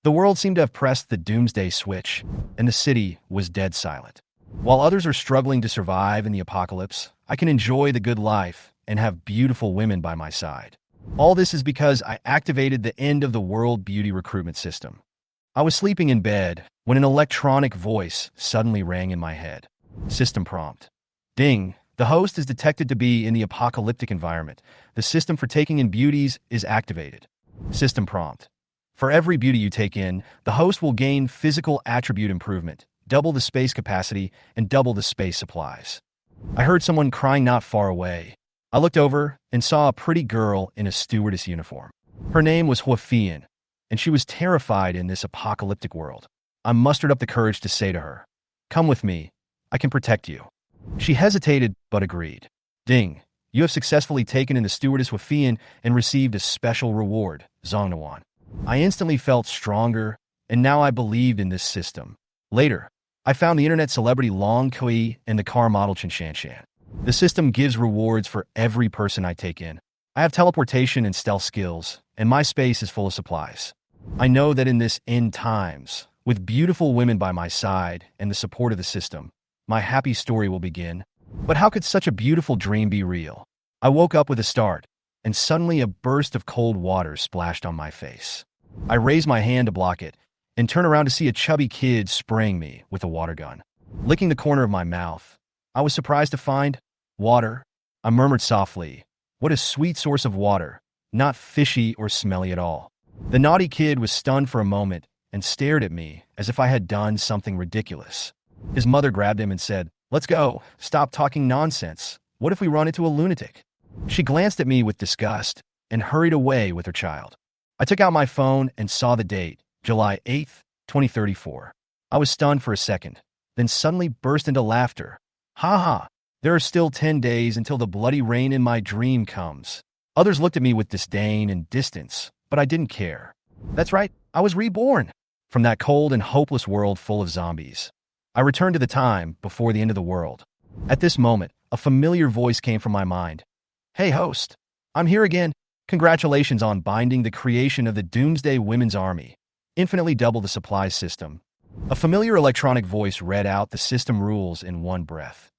The world seemed to have pressed the doomsday switch, and the city was dead silent. While others are struggling to survive in the apocalypse, I can enjoy the good life and have beautiful women by my side. All this is because I activated the end of the world beauty recruitment system. I was sleeping in bed when an electronic voice suddenly rang in my head. System prompt. Ding. The host is detected to be in the apocalyptic environment. The system for taking in beauties is activated. System prompt. For every beauty you take in, the host will gain physical attribute improvement, double the space capacity, and double the space supplies. I heard someone crying not far away. I looked over and saw a pretty girl in a stewardess uniform. Her name was Huafian, and she was terrified in this apocalyptic world. I mustered up the courage to say to her, "Come with me. I can protect you." She hesitated, but agreed. Ding. You have successfully taken in the stewardess Huafian and received a special reward, Zongnawan. I instantly felt stronger, and now I believed in this system. Later, I found the internet celebrity Long Kui and the car model Chen Shanshan. The system gives rewards for every person I take in. I have teleportation and stealth skills, and my space is full of supplies. I know that in this end times, with beautiful women by my side and the support of the system, my happy story will begin. But how could such a beautiful dream be real? I woke up with a start, and suddenly a burst of cold water splashed on my face. I raised my hand to block it, and turned around to see a chubby kid spraying me with a water gun. Licking the corner of my mouth, I was surprised to find water. I murmured softly, "What a sweet source of water, not fishy or smelly at all." The naughty kid was stunned for a moment and stared at me as if I had done something ridiculous. His mother grabbed him and said, "Let's go. Stop talking nonsense. What if we run into a lunatic?" She glanced at me with disgust and hurried away with her child. I took out my phone and saw the date, July 8th, 2034. I was stunned for a second, then suddenly burst into laughter. Ha ha! There are still 10 days until the bloody rain in my dream comes. Others looked at me with disdain and distance, but I didn't care. That's right, I was reborn from that cold and hopeless world full of zombies. I returned to the time before the end of the world. At this moment, a familiar voice came from my mind. "Hey host, I'm here again. Congratulations on binding the creation of the Doomsday Women's Army. Infinitely double the supply system." A familiar electronic voice read out the system rules in one breath.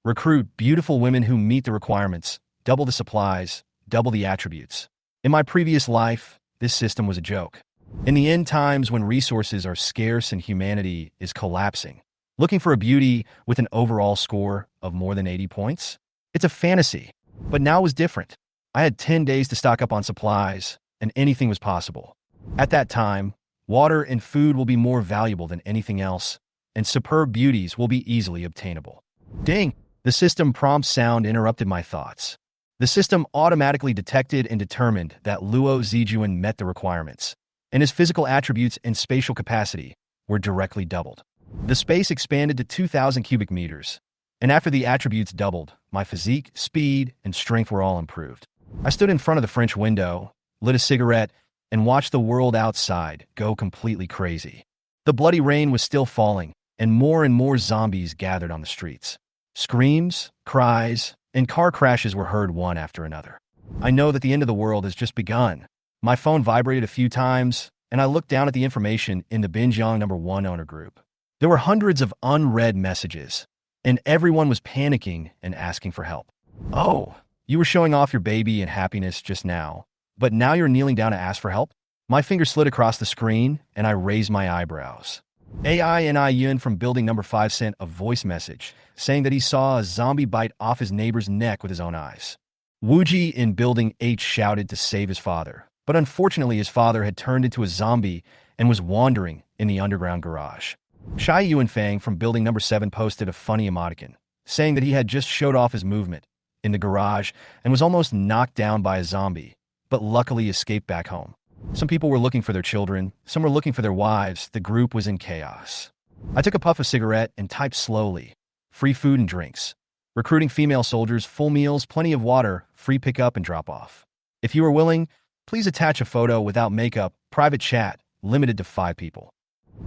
Recruit beautiful women who meet the requirements, double the supplies, double the attributes. In my previous life, this system was a joke. In the end times when resources are scarce and humanity is collapsing, looking for a beauty with an overall score of more than 80 points? It's a fantasy. But now it was different. I had 10 days to stock up on supplies, and anything was possible. At that time, water and food will be more valuable than anything else, and superb beauties will be easily obtainable. Ding! The system prompt sound interrupted my thoughts. The system automatically detected and determined that Luo Zijuan met the requirements, and his physical attributes and spatial capacity were directly doubled. The space expanded to 2,000 cubic meters, and after the attributes doubled, my physique, speed, and strength were all improved. I stood in front of the French window, lit a cigarette, and watched the world outside go completely crazy. The bloody rain was still falling, and more zombies gathered on the streets. Screams, cries, and car crashes were heard one after another. I know that the end of the world has just begun. My phone vibrated a few times, and I looked down at the information in the Binjiang #1 owner group. There were hundreds of unread messages, and everyone was panicking and asking for help. "Oh, you were showing off your baby and happiness just now, but now you're kneeling down to ask for help?" My finger slid across the screen, and I raised my eyebrows. AI and Yun from building number 5 sent a voice message saying that he saw a zombie bite off his neighbor's neck with his own eyes. Wuji in building H shouted to save his father, but unfortunately his father had turned into a zombie and was wandering in the underground garage. Shai Yuanfang from building number 7 posted a funny emoticon, saying that he had just showed off his movement in the garage and was almost knocked down by a zombie, but luckily escaped back home. Some people were looking for their children, some were looking for their wives. The group was in chaos. I took a puff of cigarette and typed slowly. Free food and drinks. Recruiting female soldiers, full meals, plenty of water, free pickup and drop off. If you are willing, please attach a photo without makeup, private chat, limited to 5 people.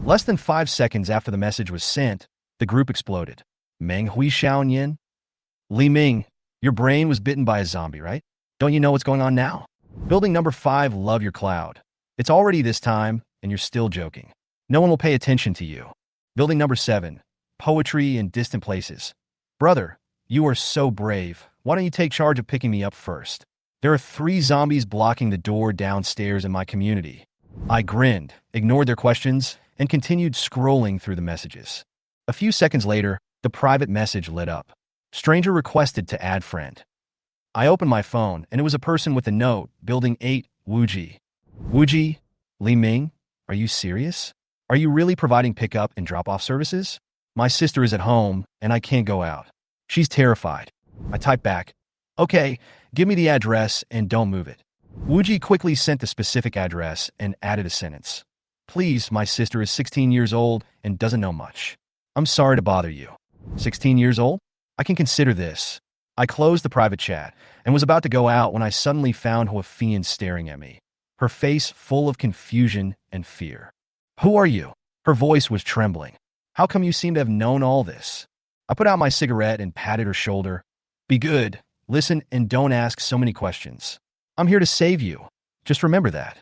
Less than 5 seconds after the message was sent, the group exploded. Meng Hui Xiaoyan? Li Ming, your brain was bitten by a zombie, right? Don't you know what's going on now? Building number 5, love your cloud. It's already this time, and you're still joking. No one will pay attention to you. Building number 7. Poetry in distant places. Brother, you are so brave. Why don't you take charge of picking me up first? There are 3 zombies blocking the door downstairs in my community. I grinned, ignored their questions, and continued scrolling through the messages. A few seconds later, the private message lit up. Stranger requested to add friend. I opened my phone, and it was a person with a note, Building 8, Wuji. Wuji? Li Ming? Are you serious? Are you really providing pickup and drop-off services? My sister is at home, and I can't go out. She's terrified. I typed back, okay, give me the address and don't move it. Wuji quickly sent the specific address and added a sentence. Please, my sister is 16 years old and doesn't know much. I'm sorry to bother you. 16 years old? I can consider this. I closed the private chat and was about to go out when I suddenly found Huafian staring at me, her face full of confusion and fear. Who are you? Her voice was trembling. How come you seem to have known all this? I put out my cigarette and patted her shoulder. Be good, listen, and don't ask so many questions. I'm here to save you. Just remember that.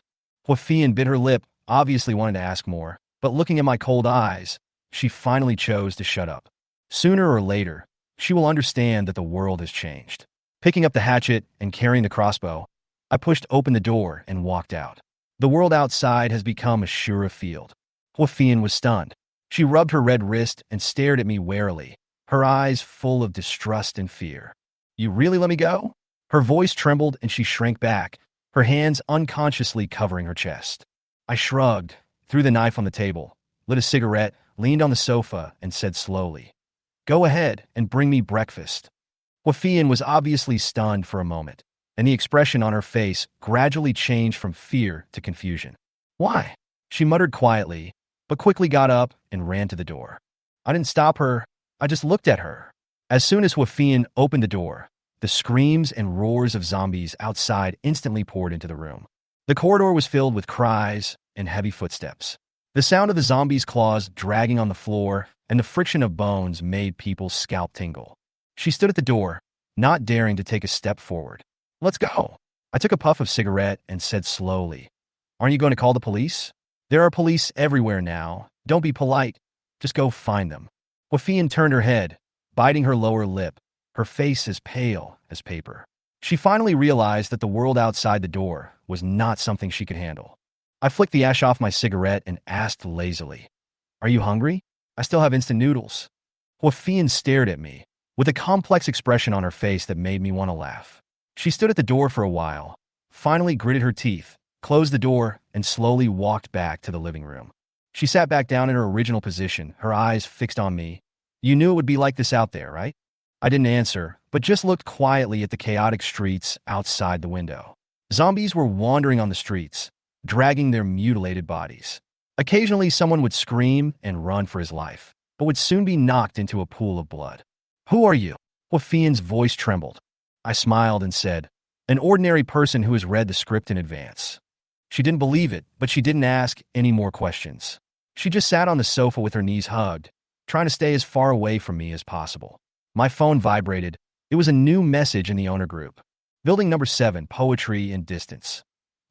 Huafian bit her lip, obviously wanting to ask more, but looking at my cold eyes, she finally chose to shut up. Sooner or later, she will understand that the world has changed. Picking up the hatchet and carrying the crossbow, I pushed open the door and walked out. The world outside has become a surer field. Huafian was stunned. She rubbed her red wrist and stared at me warily, her eyes full of distrust and fear. You really let me go? Her voice trembled and she shrank back, her hands unconsciously covering her chest. I shrugged, threw the knife on the table, lit a cigarette, leaned on the sofa, and said slowly, Go ahead and bring me breakfast. Huafian was obviously stunned for a moment, and the expression on her face gradually changed from fear to confusion. Why? She muttered quietly, but quickly got up and ran to the door. I didn't stop her, I just looked at her. As soon as Huafian opened the door, the screams and roars of zombies outside instantly poured into the room. The corridor was filled with cries and heavy footsteps. The sound of the zombies' claws dragging on the floor and the friction of bones made people's scalp tingle. She stood at the door, not daring to take a step forward. Let's go. I took a puff of cigarette and said slowly, Aren't you going to call the police? There are police everywhere now. Don't be polite. Just go find them. Huafian turned her head, biting her lower lip, her face as pale as paper. She finally realized that the world outside the door was not something she could handle. I flicked the ash off my cigarette and asked lazily, Are you hungry? I still have instant noodles. Huafian stared at me, with a complex expression on her face that made me want to laugh. She stood at the door for a while, finally gritted her teeth, closed the door, and slowly walked back to the living room. She sat back down in her original position, her eyes fixed on me. You knew it would be like this out there, right? I didn't answer, but just looked quietly at the chaotic streets outside the window. Zombies were wandering on the streets, dragging their mutilated bodies. Occasionally, someone would scream and run for his life, but would soon be knocked into a pool of blood. Who are you? Huafian's voice trembled. I smiled and said, An ordinary person who has read the script in advance. She didn't believe it, but she didn't ask any more questions. She just sat on the sofa with her knees hugged, trying to stay as far away from me as possible. My phone vibrated. It was a new message in the owner group. Building number 7, Poetry in Distance.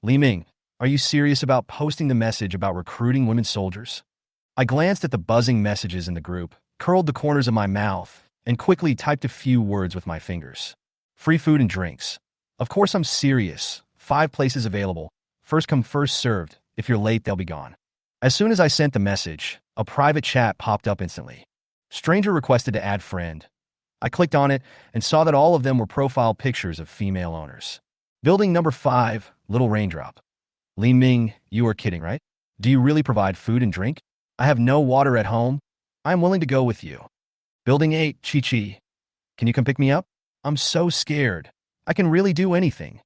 Li Ming, are you serious about posting the message about recruiting women soldiers? I glanced at the buzzing messages in the group, curled the corners of my mouth, and quickly typed a few words with my fingers. Free food and drinks. Of course I'm serious. 5 places available. First come, first served. If you're late, they'll be gone. As soon as I sent the message, a private chat popped up instantly. Stranger requested to add friend. I clicked on it and saw that all of them were profile pictures of female owners. Building number 5, Little Raindrop. Li Ming, you are kidding, right? Do you really provide food and drink? I have no water at home. I am willing to go with you. Building 8, Chi Chi. Can you come pick me up? I'm so scared. I can really do anything.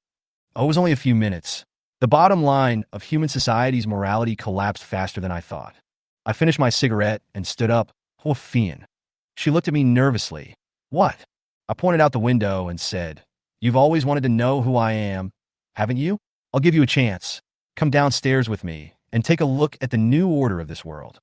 Oh, it was only a few minutes. The bottom line of human society's morality collapsed faster than I thought. I finished my cigarette and stood up. Huafian. She looked at me nervously. What? I pointed out the window and said, You've always wanted to know who I am, haven't you? I'll give you a chance. Come downstairs with me and take a look at the new order of this world.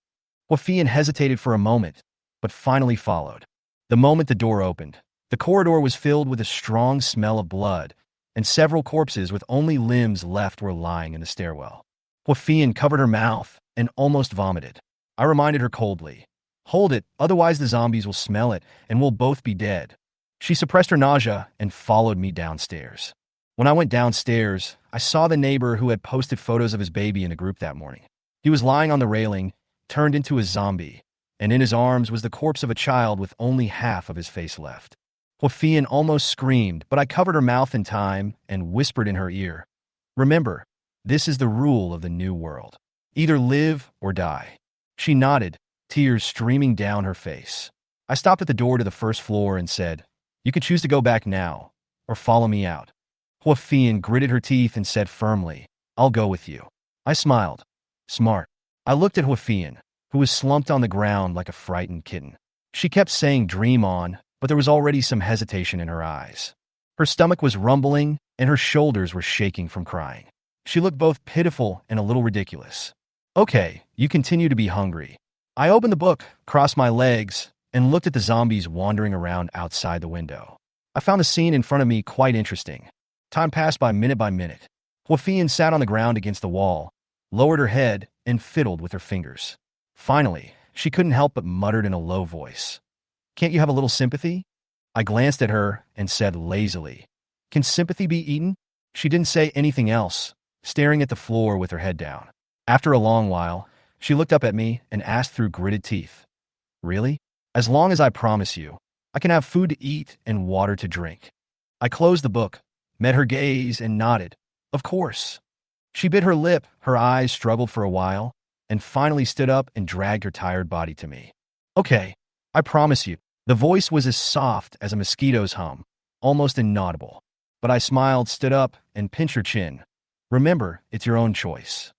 Huafian hesitated for a moment, but finally followed. The moment the door opened, the corridor was filled with a strong smell of blood, and several corpses with only limbs left were lying in the stairwell. Huafian covered her mouth and almost vomited. I reminded her coldly, "Hold it, otherwise the zombies will smell it and we'll both be dead." She suppressed her nausea and followed me downstairs. When I went downstairs, I saw the neighbor who had posted photos of his baby in the group that morning. He was lying on the railing, turned into a zombie, and in his arms was the corpse of a child with only half of his face left. Huafian almost screamed, but I covered her mouth in time and whispered in her ear, "Remember, this is the rule of the new world. Either live or die." She nodded, tears streaming down her face. I stopped at the door to the first floor and said, "You can choose to go back now, or follow me out." Huafian gritted her teeth and said firmly, "I'll go with you." I smiled. Smart. I looked at Huafian, who was slumped on the ground like a frightened kitten. She kept saying dream on, but there was already some hesitation in her eyes. Her stomach was rumbling, and her shoulders were shaking from crying. She looked both pitiful and a little ridiculous. "Okay, you continue to be hungry." I opened the book, crossed my legs, and looked at the zombies wandering around outside the window. I found the scene in front of me quite interesting. Time passed by minute by minute. Huafian sat on the ground against the wall, lowered her head, and fiddled with her fingers. Finally, she couldn't help but muttered in a low voice, "Can't you have a little sympathy?" I glanced at her and said lazily, "Can sympathy be eaten?" She didn't say anything else, staring at the floor with her head down. After a long while, she looked up at me and asked through gritted teeth, "Really? As long as I promise you, I can have food to eat and water to drink." I closed the book, met her gaze, and nodded, "Of course." She bit her lip, her eyes struggled for a while, and finally stood up and dragged her tired body to me. "Okay, I promise you." The voice was as soft as a mosquito's hum, almost inaudible. But I smiled, stood up, and pinched her chin. "Remember, it's your own choice."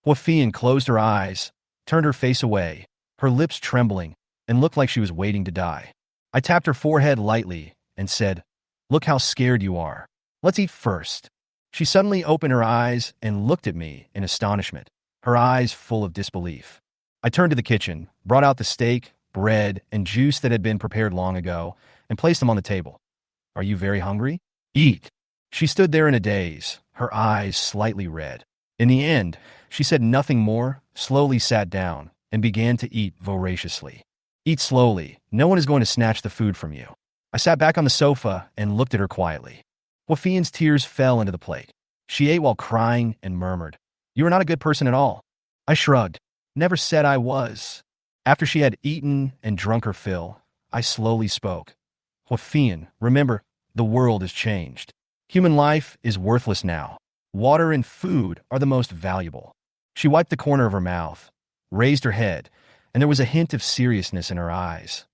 Huafian closed her eyes, turned her face away, her lips trembling, and looked like she was waiting to die. I tapped her forehead lightly and said, "Look how scared you are. Let's eat first." She suddenly opened her eyes and looked at me in astonishment, her eyes full of disbelief. I turned to the kitchen, brought out the steak, bread, and juice that had been prepared long ago, and placed them on the table. "Are you very hungry? Eat." She stood there in a daze, her eyes slightly red. In the end, she said nothing more, slowly sat down, and began to eat voraciously. "Eat slowly. No one is going to snatch the food from you." I sat back on the sofa and looked at her quietly. Huafian's tears fell into the plate. She ate while crying and murmured, "You are not a good person at all." I shrugged. "Never said I was." After she had eaten and drunk her fill, I slowly spoke. "Huafian, remember, the world has changed. Human life is worthless now. Water and food are the most valuable." She wiped the corner of her mouth, raised her head, and there was a hint of seriousness in her eyes.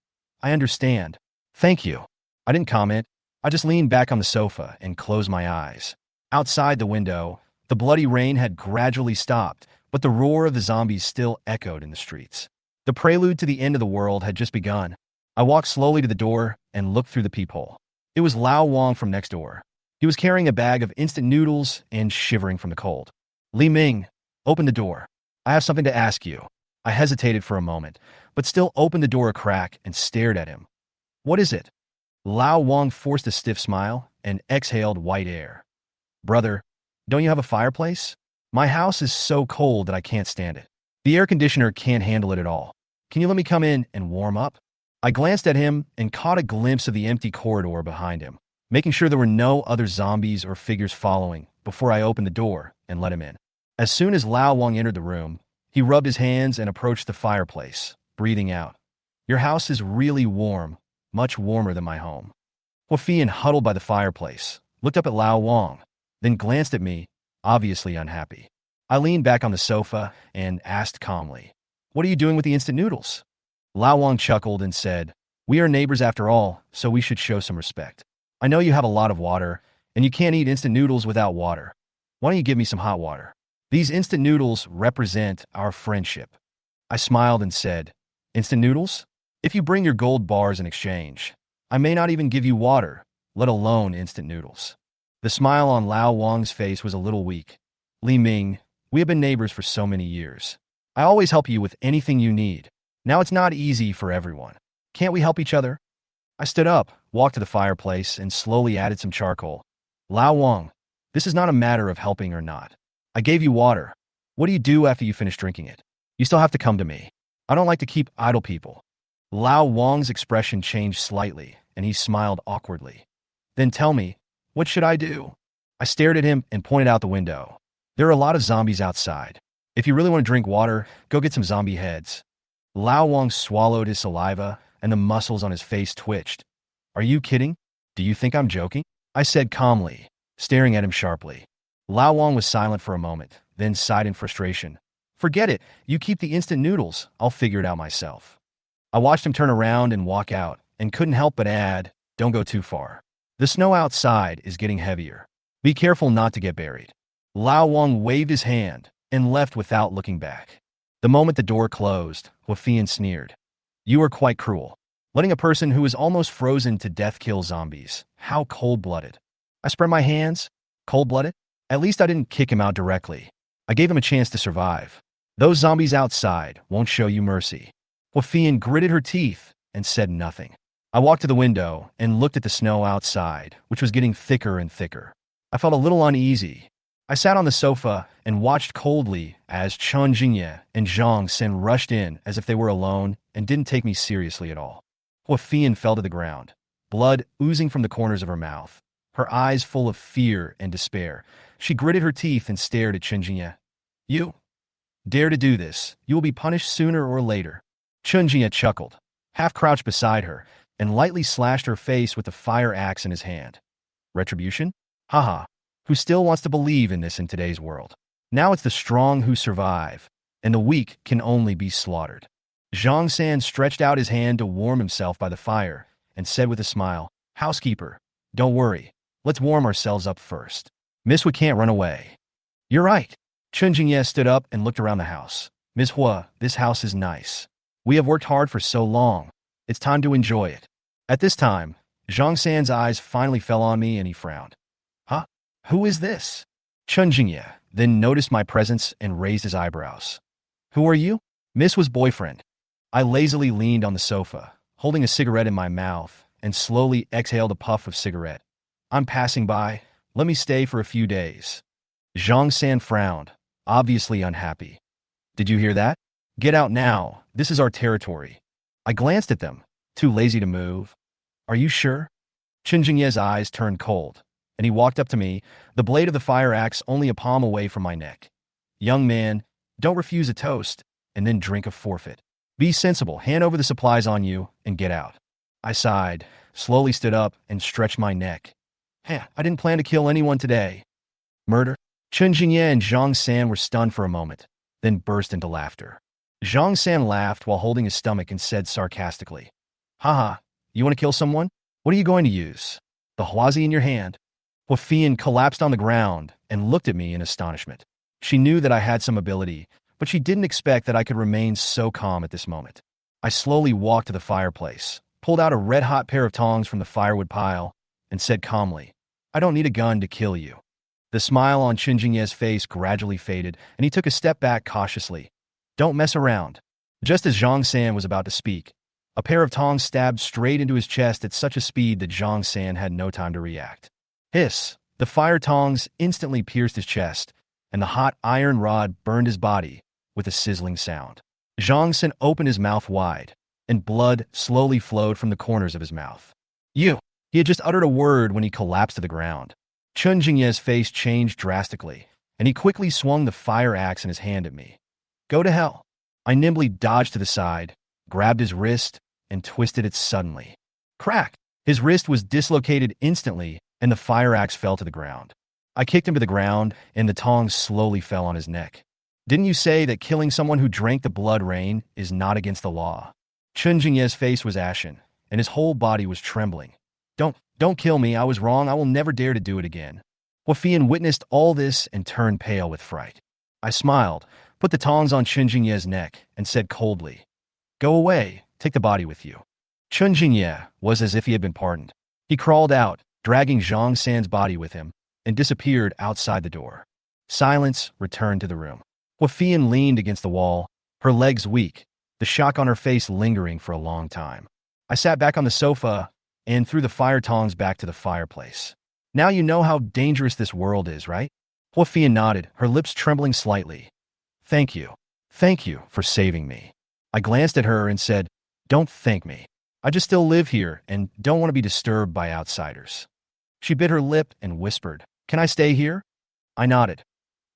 "I understand. Thank you." I didn't comment. I just leaned back on the sofa and closed my eyes. Outside the window, the bloody rain had gradually stopped, but the roar of the zombies still echoed in the streets. The prelude to the end of the world had just begun. I walked slowly to the door and looked through the peephole. It was Lao Wang from next door. He was carrying a bag of instant noodles and shivering from the cold. "Li Ming, open the door. I have something to ask you." I hesitated for a moment, but still opened the door a crack and stared at him. "What is it?" Lao Wang forced a stiff smile and exhaled white air. "Brother, don't you have a fireplace? My house is so cold that I can't stand it. The air conditioner can't handle it at all. Can you let me come in and warm up?" I glanced at him and caught a glimpse of the empty corridor behind him, making sure there were no other zombies or figures following before I opened the door and let him in. As soon as Lao Wang entered the room, he rubbed his hands and approached the fireplace, breathing out, "Your house is really warm, much warmer than my home." Huafian huddled by the fireplace, looked up at Lao Wang, then glanced at me, obviously unhappy. I leaned back on the sofa and asked calmly, "What are you doing with the instant noodles?" Lao Wang chuckled and said, "We are neighbors after all, so we should show some respect. I know you have a lot of water, and you can't eat instant noodles without water. Why don't you give me some hot water? These instant noodles represent our friendship." I smiled and said, "Instant noodles? If you bring your gold bars in exchange, I may not even give you water, let alone instant noodles." The smile on Lao Wang's face was a little weak. "Li Ming, we have been neighbors for so many years. I always help you with anything you need. Now it's not easy for everyone. Can't we help each other?" I stood up, walked to the fireplace, and slowly added some charcoal. "Lao Wang, this is not a matter of helping or not. I gave you water. What do you do after you finish drinking it? You still have to come to me. I don't like to keep idle people. Lao Wang's expression changed slightly, and he smiled awkwardly. Then tell me, what should I do? I stared at him and pointed out the window. There are a lot of zombies outside. If you really want to drink water, go get some zombie heads. Lao Wang swallowed his saliva, and the muscles on his face twitched. Are you kidding? Do you think I'm joking? I said calmly, staring at him sharply. Lao Wang was silent for a moment, then sighed in frustration. Forget it. You keep the instant noodles. I'll figure it out myself. I watched him turn around and walk out, and couldn't help but add, don't go too far. The snow outside is getting heavier. Be careful not to get buried. Lao Wang waved his hand and left without looking back. The moment the door closed, Wafian sneered. You are quite cruel. Letting a person who is almost frozen to death kill zombies. How cold-blooded. I spread my hands. Cold-blooded? At least I didn't kick him out directly. I gave him a chance to survive. Those zombies outside won't show you mercy. Wafian gritted her teeth and said nothing. I walked to the window and looked at the snow outside, which was getting thicker and thicker. I felt a little uneasy. I sat on the sofa and watched coldly as Chen Jingye and Zhang Sen rushed in as if they were alone and didn't take me seriously at all. Huafian fell to the ground, blood oozing from the corners of her mouth, her eyes full of fear and despair. She gritted her teeth and stared at Chen Jingye. You dare to do this, you will be punished sooner or later. Chen Jingye chuckled, half-crouched beside her, and lightly slashed her face with the fire axe in his hand. Retribution? Haha. Who still wants to believe in this in today's world? Now it's the strong who survive, and the weak can only be slaughtered. Zhang San stretched out his hand to warm himself by the fire and said with a smile, Housekeeper, don't worry. Let's warm ourselves up first. Miss, we can't run away. You're right. Chen Jingye stood up and looked around the house. Ms. Hua, this house is nice. We have worked hard for so long. It's time to enjoy it. At this time, Zhang San's eyes finally fell on me and he frowned. Huh? Who is this? Chen Jingye then noticed my presence and raised his eyebrows. Who are you? Miss was boyfriend. I lazily leaned on the sofa, holding a cigarette in my mouth, and slowly exhaled a puff of cigarette. I'm passing by. Let me stay for a few days. Zhang San frowned, obviously unhappy. Did you hear that? Get out now. This is our territory. I glanced at them, too lazy to move. Are you sure? Chen Jingye's eyes turned cold, and he walked up to me, the blade of the fire axe only a palm away from my neck. Young man, don't refuse a toast, and then drink a forfeit. Be sensible, hand over the supplies on you, and get out. I sighed, slowly stood up, and stretched my neck. I didn't plan to kill anyone today. Murder? Chen Jingye and Zhang San were stunned for a moment, then burst into laughter. Zhang San laughed while holding his stomach and said sarcastically, Haha, you want to kill someone? What are you going to use? The huazi in your hand? Huafian collapsed on the ground and looked at me in astonishment. She knew that I had some ability, but she didn't expect that I could remain so calm at this moment. I slowly walked to the fireplace, pulled out a red-hot pair of tongs from the firewood pile, and said calmly, I don't need a gun to kill you. The smile on Chen Jingye's face gradually faded, and he took a step back cautiously. Don't mess around. Just as Zhang San was about to speak, a pair of tongs stabbed straight into his chest at such a speed that Zhang San had no time to react. Hiss! The fire tongs instantly pierced his chest, and the hot iron rod burned his body with a sizzling sound. Zhang San opened his mouth wide, and blood slowly flowed from the corners of his mouth. You! He had just uttered a word when he collapsed to the ground. Chen Jingye's face changed drastically, and he quickly swung the fire axe in his hand at me. Go to hell. I nimbly dodged to the side, grabbed his wrist, and twisted it suddenly. Crack! His wrist was dislocated instantly, and the fire axe fell to the ground. I kicked him to the ground, and the tongs slowly fell on his neck. Didn't you say that killing someone who drank the blood rain is not against the law? Chen Jingye's face was ashen, and his whole body was trembling. Don't kill me. I was wrong. I will never dare to do it again. Huafian witnessed all this and turned pale with fright. I smiled, put the tongs on Chen Jingye's neck, and said coldly, Go away. Take the body with you. Chen Jingye was as if he had been pardoned. He crawled out, dragging Zhang San's body with him, and disappeared outside the door. Silence returned to the room. Huafian leaned against the wall, her legs weak, the shock on her face lingering for a long time. I sat back on the sofa and threw the fire tongs back to the fireplace. Now you know how dangerous this world is, right? Huafian nodded, her lips trembling slightly. Thank you. Thank you for saving me. I glanced at her and said, don't thank me. I just still live here and don't want to be disturbed by outsiders. She bit her lip and whispered, can I stay here? I nodded.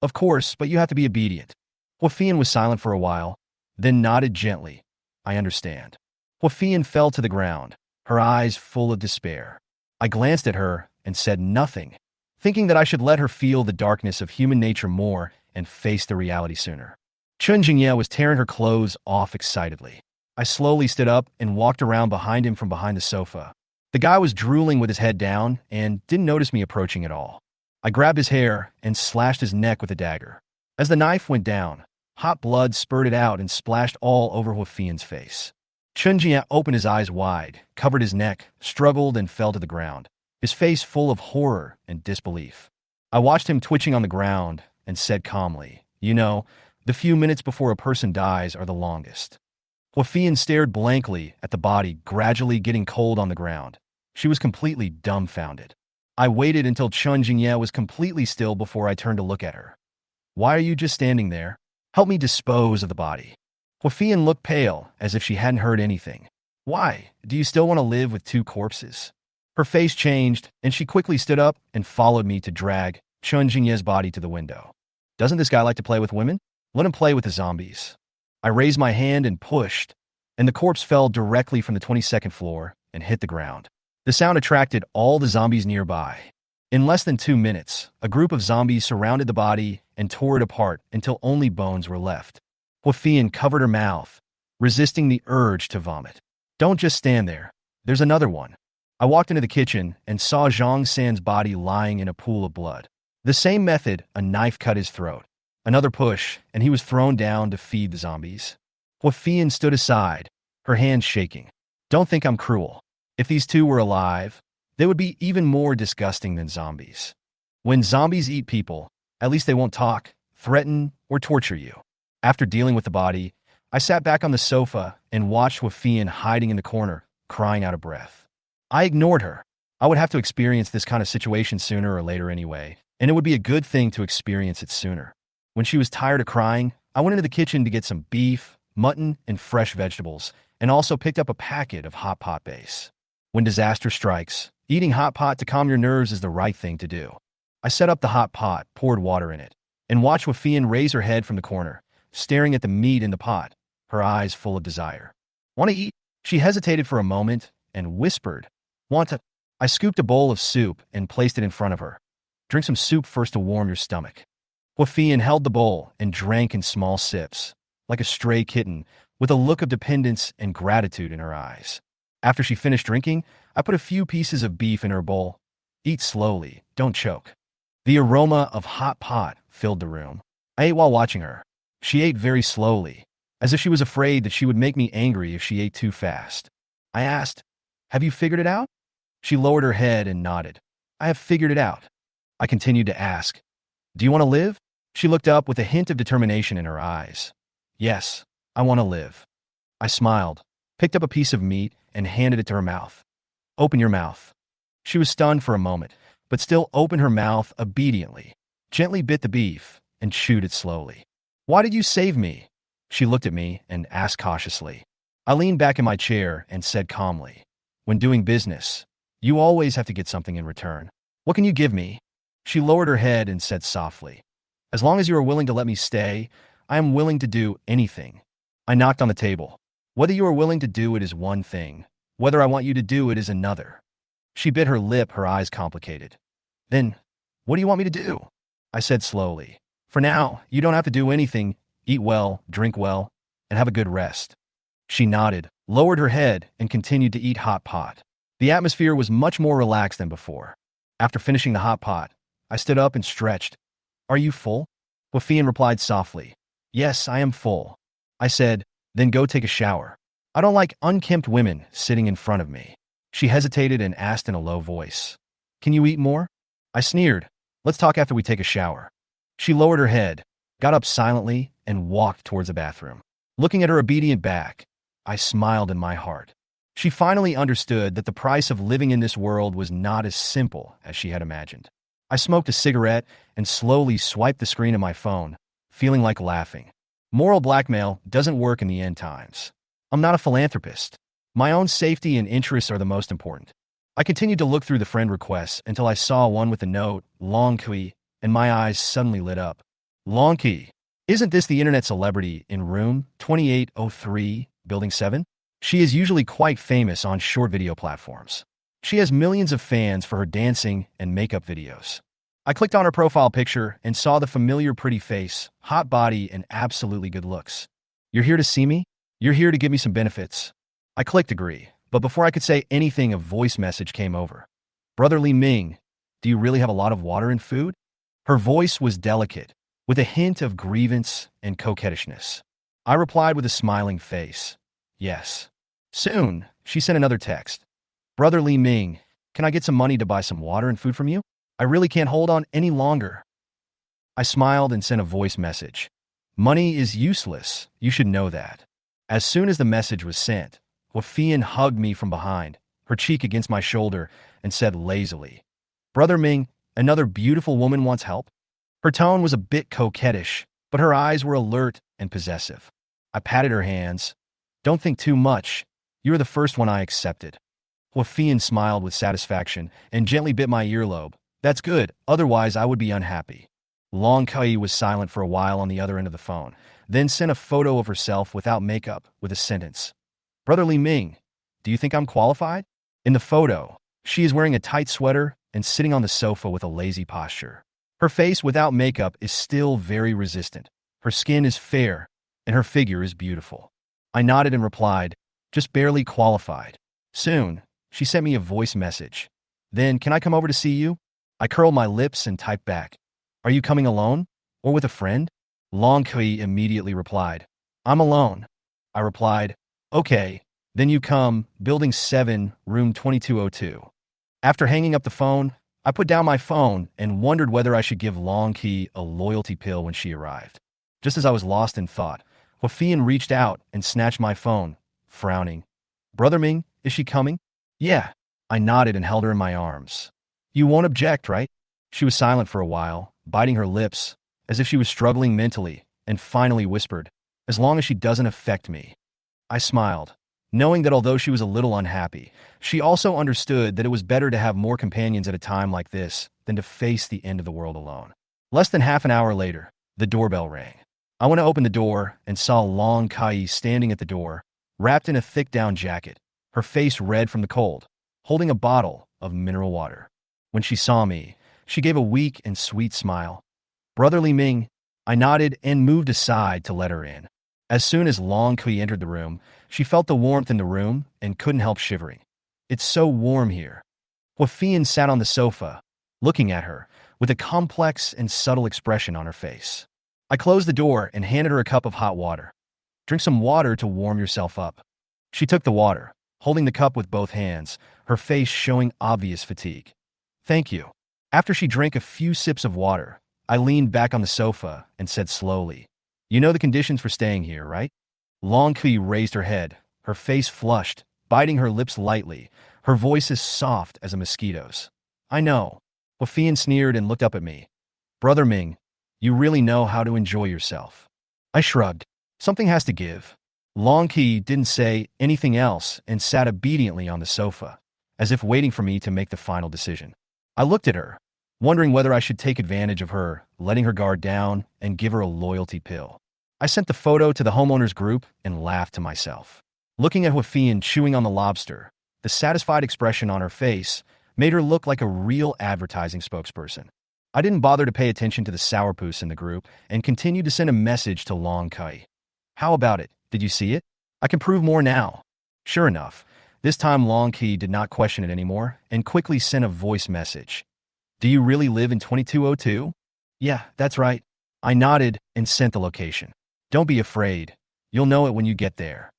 Of course, but you have to be obedient. Huafian was silent for a while, then nodded gently. I understand. Huafian fell to the ground, her eyes full of despair. I glanced at her and said nothing, thinking that I should let her feel the darkness of human nature more and face the reality sooner. Chun Jingye was tearing her clothes off excitedly. I slowly stood up and walked around behind him from behind the sofa. The guy was drooling with his head down and didn't notice me approaching at all. I grabbed his hair and slashed his neck with a dagger. As the knife went down, hot blood spurted out and splashed all over Huafian's face. Chun Jingye opened his eyes wide, covered his neck, struggled, and fell to the ground, his face full of horror and disbelief. I watched him twitching on the ground and said calmly, you know, the few minutes before a person dies are the longest. Huafian stared blankly at the body gradually getting cold on the ground. She was completely dumbfounded. I waited until Chun Jingye was completely still before I turned to look at her. Why are you just standing there? Help me dispose of the body. Huafian looked pale, as if she hadn't heard anything. Why? Do you still want to live with two corpses? Her face changed, and she quickly stood up and followed me to drag Chun Jingye's body to the window. Doesn't this guy like to play with women? Let him play with the zombies. I raised my hand and pushed, and the corpse fell directly from the 22nd floor and hit the ground. The sound attracted all the zombies nearby. In less than 2 minutes, a group of zombies surrounded the body and tore it apart until only bones were left. Huafian covered her mouth, resisting the urge to vomit. Don't just stand there. There's another one. I walked into the kitchen and saw Zhang San's body lying in a pool of blood. The same method, a knife cut his throat. Another push, and he was thrown down to feed the zombies. Huafian stood aside, her hands shaking. Don't think I'm cruel. If these two were alive, they would be even more disgusting than zombies. When zombies eat people, at least they won't talk, threaten, or torture you. After dealing with the body, I sat back on the sofa and watched Huafian hiding in the corner, crying out of breath. I ignored her. I would have to experience this kind of situation sooner or later anyway, and it would be a good thing to experience it sooner. When she was tired of crying, I went into the kitchen to get some beef, mutton, and fresh vegetables, and also picked up a packet of hot pot base. When disaster strikes, eating hot pot to calm your nerves is the right thing to do. I set up the hot pot, poured water in it, and watched Huafian raise her head from the corner, staring at the meat in the pot, her eyes full of desire. Want to eat? She hesitated for a moment and whispered, want to? I scooped a bowl of soup and placed it in front of her. Drink some soup first to warm your stomach. Huafian held the bowl and drank in small sips, like a stray kitten, with a look of dependence and gratitude in her eyes. After she finished drinking, I put a few pieces of beef in her bowl. Eat slowly, don't choke. The aroma of hot pot filled the room. I ate while watching her. She ate very slowly, as if she was afraid that she would make me angry if she ate too fast. I asked, have you figured it out? She lowered her head and nodded. I have figured it out. I continued to ask, do you want to live? She looked up with a hint of determination in her eyes. Yes, I want to live. I smiled, picked up a piece of meat, and handed it to her mouth. Open your mouth. She was stunned for a moment, but still opened her mouth obediently, gently bit the beef, and chewed it slowly. Why did you save me? She looked at me and asked cautiously. I leaned back in my chair and said calmly, when doing business, you always have to get something in return. What can you give me? She lowered her head and said softly, as long as you are willing to let me stay, I am willing to do anything. I knocked on the table. Whether you are willing to do it is one thing. Whether I want you to do it is another. She bit her lip, her eyes complicated. Then, what do you want me to do? I said slowly. For now, you don't have to do anything. Eat well, drink well, and have a good rest. She nodded, lowered her head, and continued to eat hot pot. The atmosphere was much more relaxed than before. After finishing the hot pot, I stood up and stretched. Are you full? Huafian replied softly. Yes, I am full. I said, then go take a shower. I don't like unkempt women sitting in front of me. She hesitated and asked in a low voice, can you eat more? I sneered. Let's talk after we take a shower. She lowered her head, got up silently, and walked towards the bathroom. Looking at her obedient back, I smiled in my heart. She finally understood that the price of living in this world was not as simple as she had imagined. I smoked a cigarette and slowly swiped the screen of my phone, feeling like laughing. Moral blackmail doesn't work in the end times. I'm not a philanthropist. My own safety and interests are the most important. I continued to look through the friend requests until I saw one with the note, Long Kui, and my eyes suddenly lit up. Long Kui. Isn't this the internet celebrity in room 2803, building 7? She is usually quite famous on short video platforms. She has millions of fans for her dancing and makeup videos. I clicked on her profile picture and saw the familiar pretty face, hot body, and absolutely good looks. You're here to see me? You're here to give me some benefits. I clicked agree, but before I could say anything, a voice message came over. Brotherly Ming, do you really have a lot of water and food? Her voice was delicate, with a hint of grievance and coquettishness. I replied with a smiling face. Yes. Soon, she sent another text. Brotherly Ming, can I get some money to buy some water and food from you? I really can't hold on any longer. I smiled and sent a voice message. Money is useless. You should know that. As soon as the message was sent, Wafian hugged me from behind, her cheek against my shoulder, and said lazily, Brother Ming, another beautiful woman wants help? Her tone was a bit coquettish, but her eyes were alert and possessive. I patted her hands. Don't think too much. You're the first one I accepted. Wafian smiled with satisfaction and gently bit my earlobe. That's good, otherwise I would be unhappy. Long Kai was silent for a while on the other end of the phone, then sent a photo of herself without makeup with a sentence. Brotherly Ming, do you think I'm qualified? In the photo, she is wearing a tight sweater and sitting on the sofa with a lazy posture. Her face without makeup is still very resistant. Her skin is fair, and her figure is beautiful. I nodded and replied, just barely qualified. Soon, she sent me a voice message. Then, can I come over to see you? I curled my lips and typed back. Are you coming alone? Or with a friend? Long Kui immediately replied. I'm alone. I replied, okay, then you come, building 7, room 2202. After hanging up the phone, I put down my phone and wondered whether I should give Long Kui a loyalty pill when she arrived. Just as I was lost in thought, Wafian reached out and snatched my phone, frowning. Brother Ming, is she coming? Yeah. I nodded and held her in my arms. You won't object, right? She was silent for a while, biting her lips, as if she was struggling mentally, and finally whispered, as long as she doesn't affect me. I smiled, knowing that although she was a little unhappy, she also understood that it was better to have more companions at a time like this than to face the end of the world alone. Less than half an hour later, the doorbell rang. I went to open the door and saw Long Kai standing at the door, wrapped in a thick down jacket, her face red from the cold, holding a bottle of mineral water. When she saw me, she gave a weak and sweet smile. Brotherly Ming, I nodded and moved aside to let her in. As soon as Long Kui entered the room, she felt the warmth in the room and couldn't help shivering. It's so warm here. Wafian sat on the sofa, looking at her, with a complex and subtle expression on her face. I closed the door and handed her a cup of hot water. Drink some water to warm yourself up. She took the water, holding the cup with both hands, her face showing obvious fatigue. Thank you. After she drank a few sips of water, I leaned back on the sofa and said slowly, You know the conditions for staying here, right? Long Kui raised her head, her face flushed, biting her lips lightly, her voice as soft as a mosquito's. I know. Wafian sneered and looked up at me. Brother Ming, you really know how to enjoy yourself. I shrugged. Something has to give. Long Kui didn't say anything else and sat obediently on the sofa, as if waiting for me to make the final decision. I looked at her, wondering whether I should take advantage of her, letting her guard down, and give her a loyalty pill. I sent the photo to the homeowners group and laughed to myself. Looking at Wafian chewing on the lobster, the satisfied expression on her face made her look like a real advertising spokesperson. I didn't bother to pay attention to the sourpuss in the group and continued to send a message to Long Kai. How about it? Did you see it? I can prove more now. Sure enough, this time Long Kai did not question it anymore and quickly sent a voice message. Do you really live in 2202? Yeah, that's right. I nodded and sent the location. Don't be afraid. You'll know it when you get there.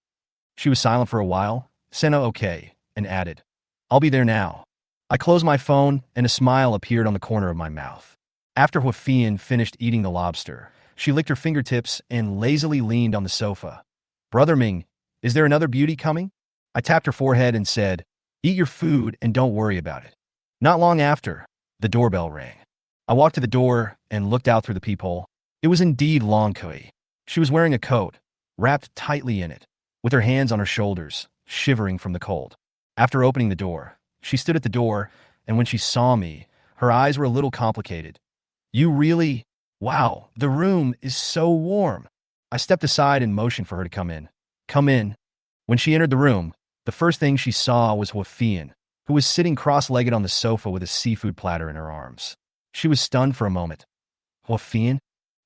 She was silent for a while, sent a okay, and added, I'll be there now. I closed my phone and a smile appeared on the corner of my mouth. After Wafian finished eating the lobster, she licked her fingertips and lazily leaned on the sofa. Brother Ming, is there another beauty coming? I tapped her forehead and said, Eat your food and don't worry about it. Not long after, the doorbell rang. I walked to the door and looked out through the peephole. It was indeed Long Kui. She was wearing a coat, wrapped tightly in it, with her hands on her shoulders, shivering from the cold. After opening the door, she stood at the door, and when she saw me, her eyes were a little complicated. You really? Wow, the room is so warm. I stepped aside and motioned for her to come in. Come in. When she entered the room, the first thing she saw was Huafian, who was sitting cross-legged on the sofa with a seafood platter in her arms. She was stunned for a moment. Huafian?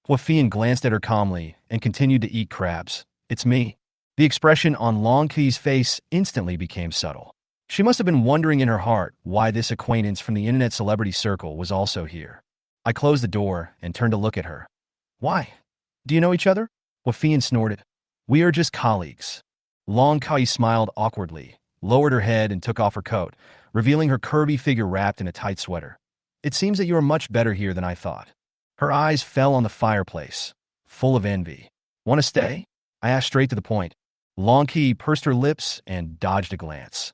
Huafian glanced at her calmly and continued to eat crabs. It's me. The expression on Long Qi's face instantly became subtle. She must have been wondering in her heart why this acquaintance from the internet celebrity circle was also here. I closed the door and turned to look at her. Why? Do you know each other? Huafian snorted. We are just colleagues. Long Qi smiled awkwardly, lowered her head and took off her coat, revealing her curvy figure wrapped in a tight sweater. It seems that you are much better here than I thought. Her eyes fell on the fireplace, full of envy. Want to stay? I asked straight to the point. Long Qi pursed her lips and dodged a glance.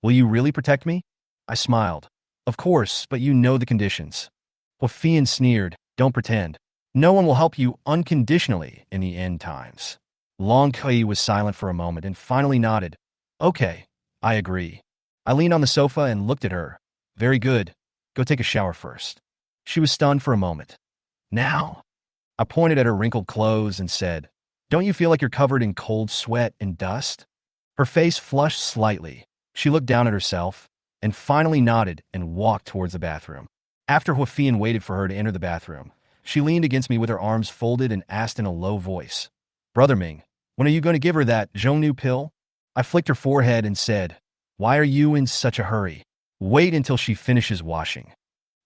Will you really protect me? I smiled. Of course, but you know the conditions. Huafian sneered. Don't pretend. No one will help you unconditionally in the end times. Long Qi was silent for a moment and finally nodded. Okay, I agree. I leaned on the sofa and looked at her. Very good. Go take a shower first. She was stunned for a moment. Now? I pointed at her wrinkled clothes and said, Don't you feel like you're covered in cold sweat and dust? Her face flushed slightly. She looked down at herself and finally nodded and walked towards the bathroom. After Huafian waited for her to enter the bathroom, she leaned against me with her arms folded and asked in a low voice, Brother Ming, when are you going to give her that Zhongnu pill? I flicked her forehead and said, Why are you in such a hurry? Wait until she finishes washing.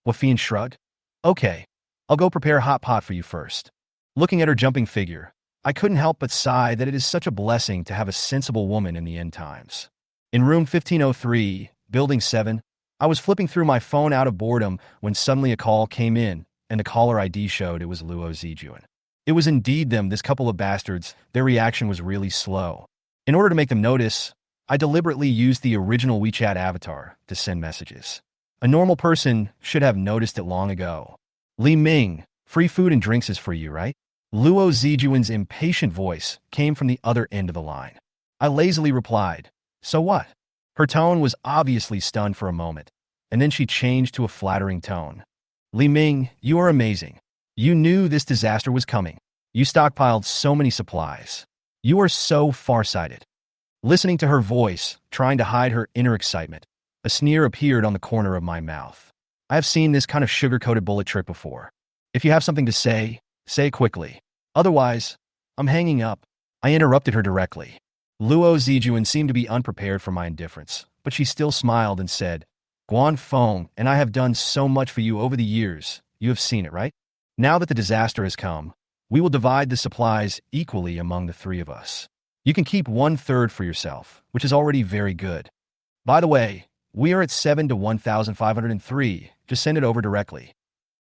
Huafian shrugged. Okay, I'll go prepare a hot pot for you first. Looking at her jumping figure, I couldn't help but sigh that it is such a blessing to have a sensible woman in the end times. In room 1503, building 7, I was flipping through my phone out of boredom when suddenly a call came in, and the caller ID showed it was Luo Zijuan. It was indeed them, this couple of bastards. Their reaction was really slow. In order to make them notice, I deliberately used the original WeChat avatar to send messages. A normal person should have noticed it long ago. Li Ming, free food and drinks is for you, right? Luo Zijuan's impatient voice came from the other end of the line. I lazily replied, So what? Her tone was obviously stunned for a moment, and then she changed to a flattering tone. Li Ming, you are amazing. You knew this disaster was coming. You stockpiled so many supplies. You are so farsighted. Listening to her voice, trying to hide her inner excitement, a sneer appeared on the corner of my mouth. I have seen this kind of sugar-coated bullet trick before. If you have something to say, say it quickly. Otherwise, I'm hanging up. I interrupted her directly. Luo Zijuan seemed to be unprepared for my indifference, but she still smiled and said, Guan Feng and I have done so much for you over the years. You have seen it, right? Now that the disaster has come, we will divide the supplies equally among the three of us. You can keep 1/3 for yourself, which is already very good. By the way, we are at 7 to 1,503. Just send it over directly.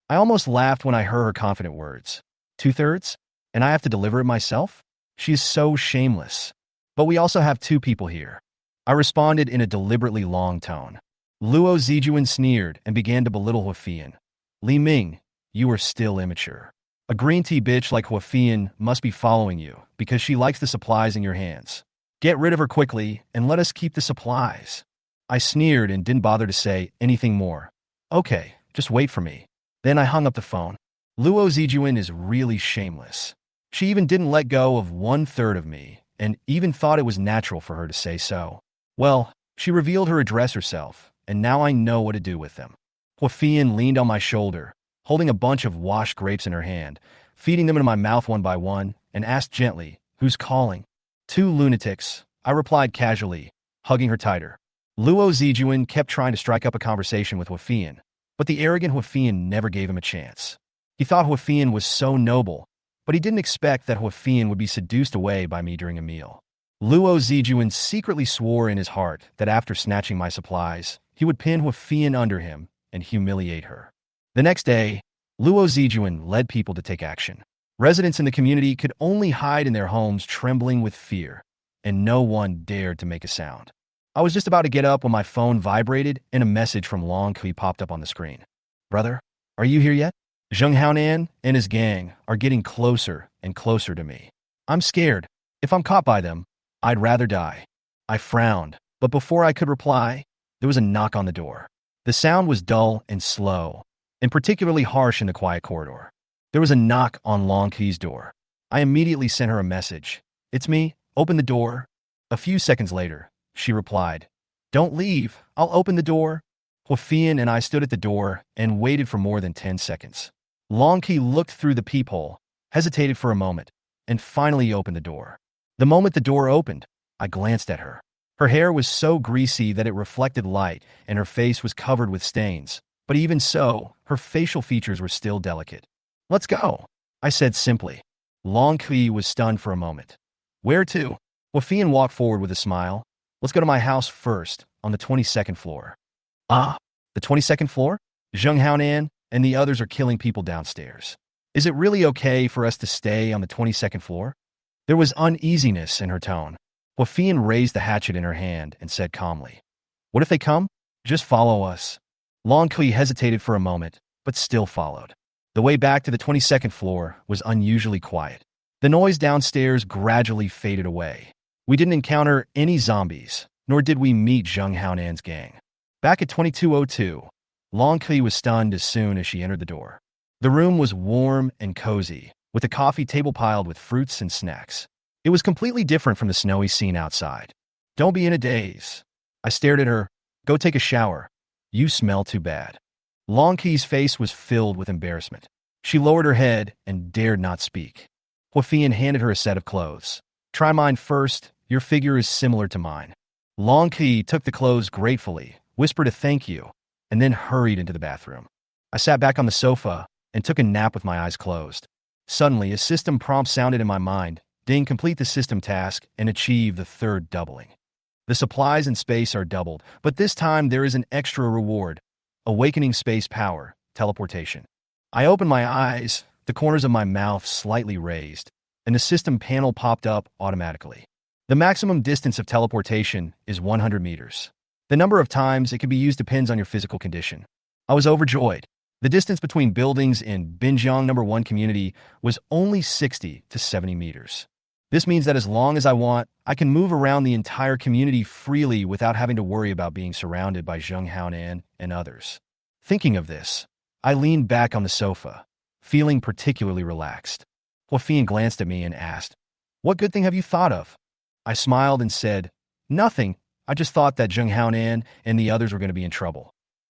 I almost laughed when I heard her confident words. 2/3? And I have to deliver it myself? She is so shameless. But we also have 2 people here. I responded in a deliberately long tone. Luo Zijuan sneered and began to belittle Huafian. Li Ming, you are still immature. A green tea bitch like Huafian must be following you because she likes the supplies in your hands. Get rid of her quickly and let us keep the supplies. I sneered and didn't bother to say anything more. Okay, just wait for me. Then I hung up the phone. Luo Zijuan is really shameless. She even didn't let go of 1/3 of me and even thought it was natural for her to say so. Well, she revealed her address herself, and now I know what to do with them. Huafian leaned on my shoulder, holding a bunch of washed grapes in her hand, feeding them into my mouth one by one, and asked gently, Who's calling? 2 lunatics, I replied casually, hugging her tighter. Luo Zijuan kept trying to strike up a conversation with Huafian, but the arrogant Huafian never gave him a chance. He thought Huafian was so noble, but he didn't expect that Huafian would be seduced away by me during a meal. Luo Zijuan secretly swore in his heart that after snatching my supplies, he would pin Huafian under him and humiliate her. The next day, Luo Zijuan led people to take action. Residents in the community could only hide in their homes trembling with fear, and no one dared to make a sound. I was just about to get up when my phone vibrated and a message from Long Kui popped up on the screen. Brother, are you here yet? Zheng Haonan and his gang are getting closer and closer to me. I'm scared. If I'm caught by them, I'd rather die. I frowned, but before I could reply, there was a knock on the door. The sound was dull and slow, and particularly harsh in the quiet corridor. There was a knock on Long Qi's door. I immediately sent her a message. It's me. Open the door. A few seconds later, she replied, Don't leave. I'll open the door. Huafian and I stood at the door and waited for more than 10 seconds. Long Qi looked through the peephole, hesitated for a moment, and finally opened the door. The moment the door opened, I glanced at her. Her hair was so greasy that it reflected light, and her face was covered with stains. But even so, her facial features were still delicate. Let's go, I said simply. Long Qi was stunned for a moment. Where to? Huafian walked forward with a smile. Let's go to my house first, on the 22nd floor. Ah, the 22nd floor? Zheng Haonan and the others are killing people downstairs. Is it really okay for us to stay on the 22nd floor? There was uneasiness in her tone. Huafian raised the hatchet in her hand and said calmly, What if they come? Just follow us. Long Qi hesitated for a moment, but still followed. The way back to the 22nd floor was unusually quiet. The noise downstairs gradually faded away. We didn't encounter any zombies, nor did we meet Zheng Haonan's gang. Back at 2202, Long Qi was stunned as soon as she entered the door. The room was warm and cozy, with a coffee table piled with fruits and snacks. It was completely different from the snowy scene outside. Don't be in a daze. I stared at her. Go take a shower. You smell too bad. Long Qi's face was filled with embarrassment. She lowered her head and dared not speak. Huafian handed her a set of clothes. Try mine first. Your figure is similar to mine. Long Qi took the clothes gratefully, whispered a thank you, and then hurried into the bathroom. I sat back on the sofa and took a nap with my eyes closed. Suddenly, a system prompt sounded in my mind. Ding, complete the system task and achieve the third doubling. The supplies in space are doubled, but this time there is an extra reward. Awakening space power, teleportation. I opened my eyes, the corners of my mouth slightly raised, and the system panel popped up automatically. The maximum distance of teleportation is 100 meters. The number of times it can be used depends on your physical condition. I was overjoyed. The distance between buildings in Binjiang No. 1 community was only 60 to 70 meters. This means that as long as I want, I can move around the entire community freely without having to worry about being surrounded by Zheng Haonan and others. Thinking of this, I leaned back on the sofa, feeling particularly relaxed. Huafian glanced at me and asked, What good thing have you thought of? I smiled and said, Nothing. I just thought that Zheng Haonan and the others were going to be in trouble.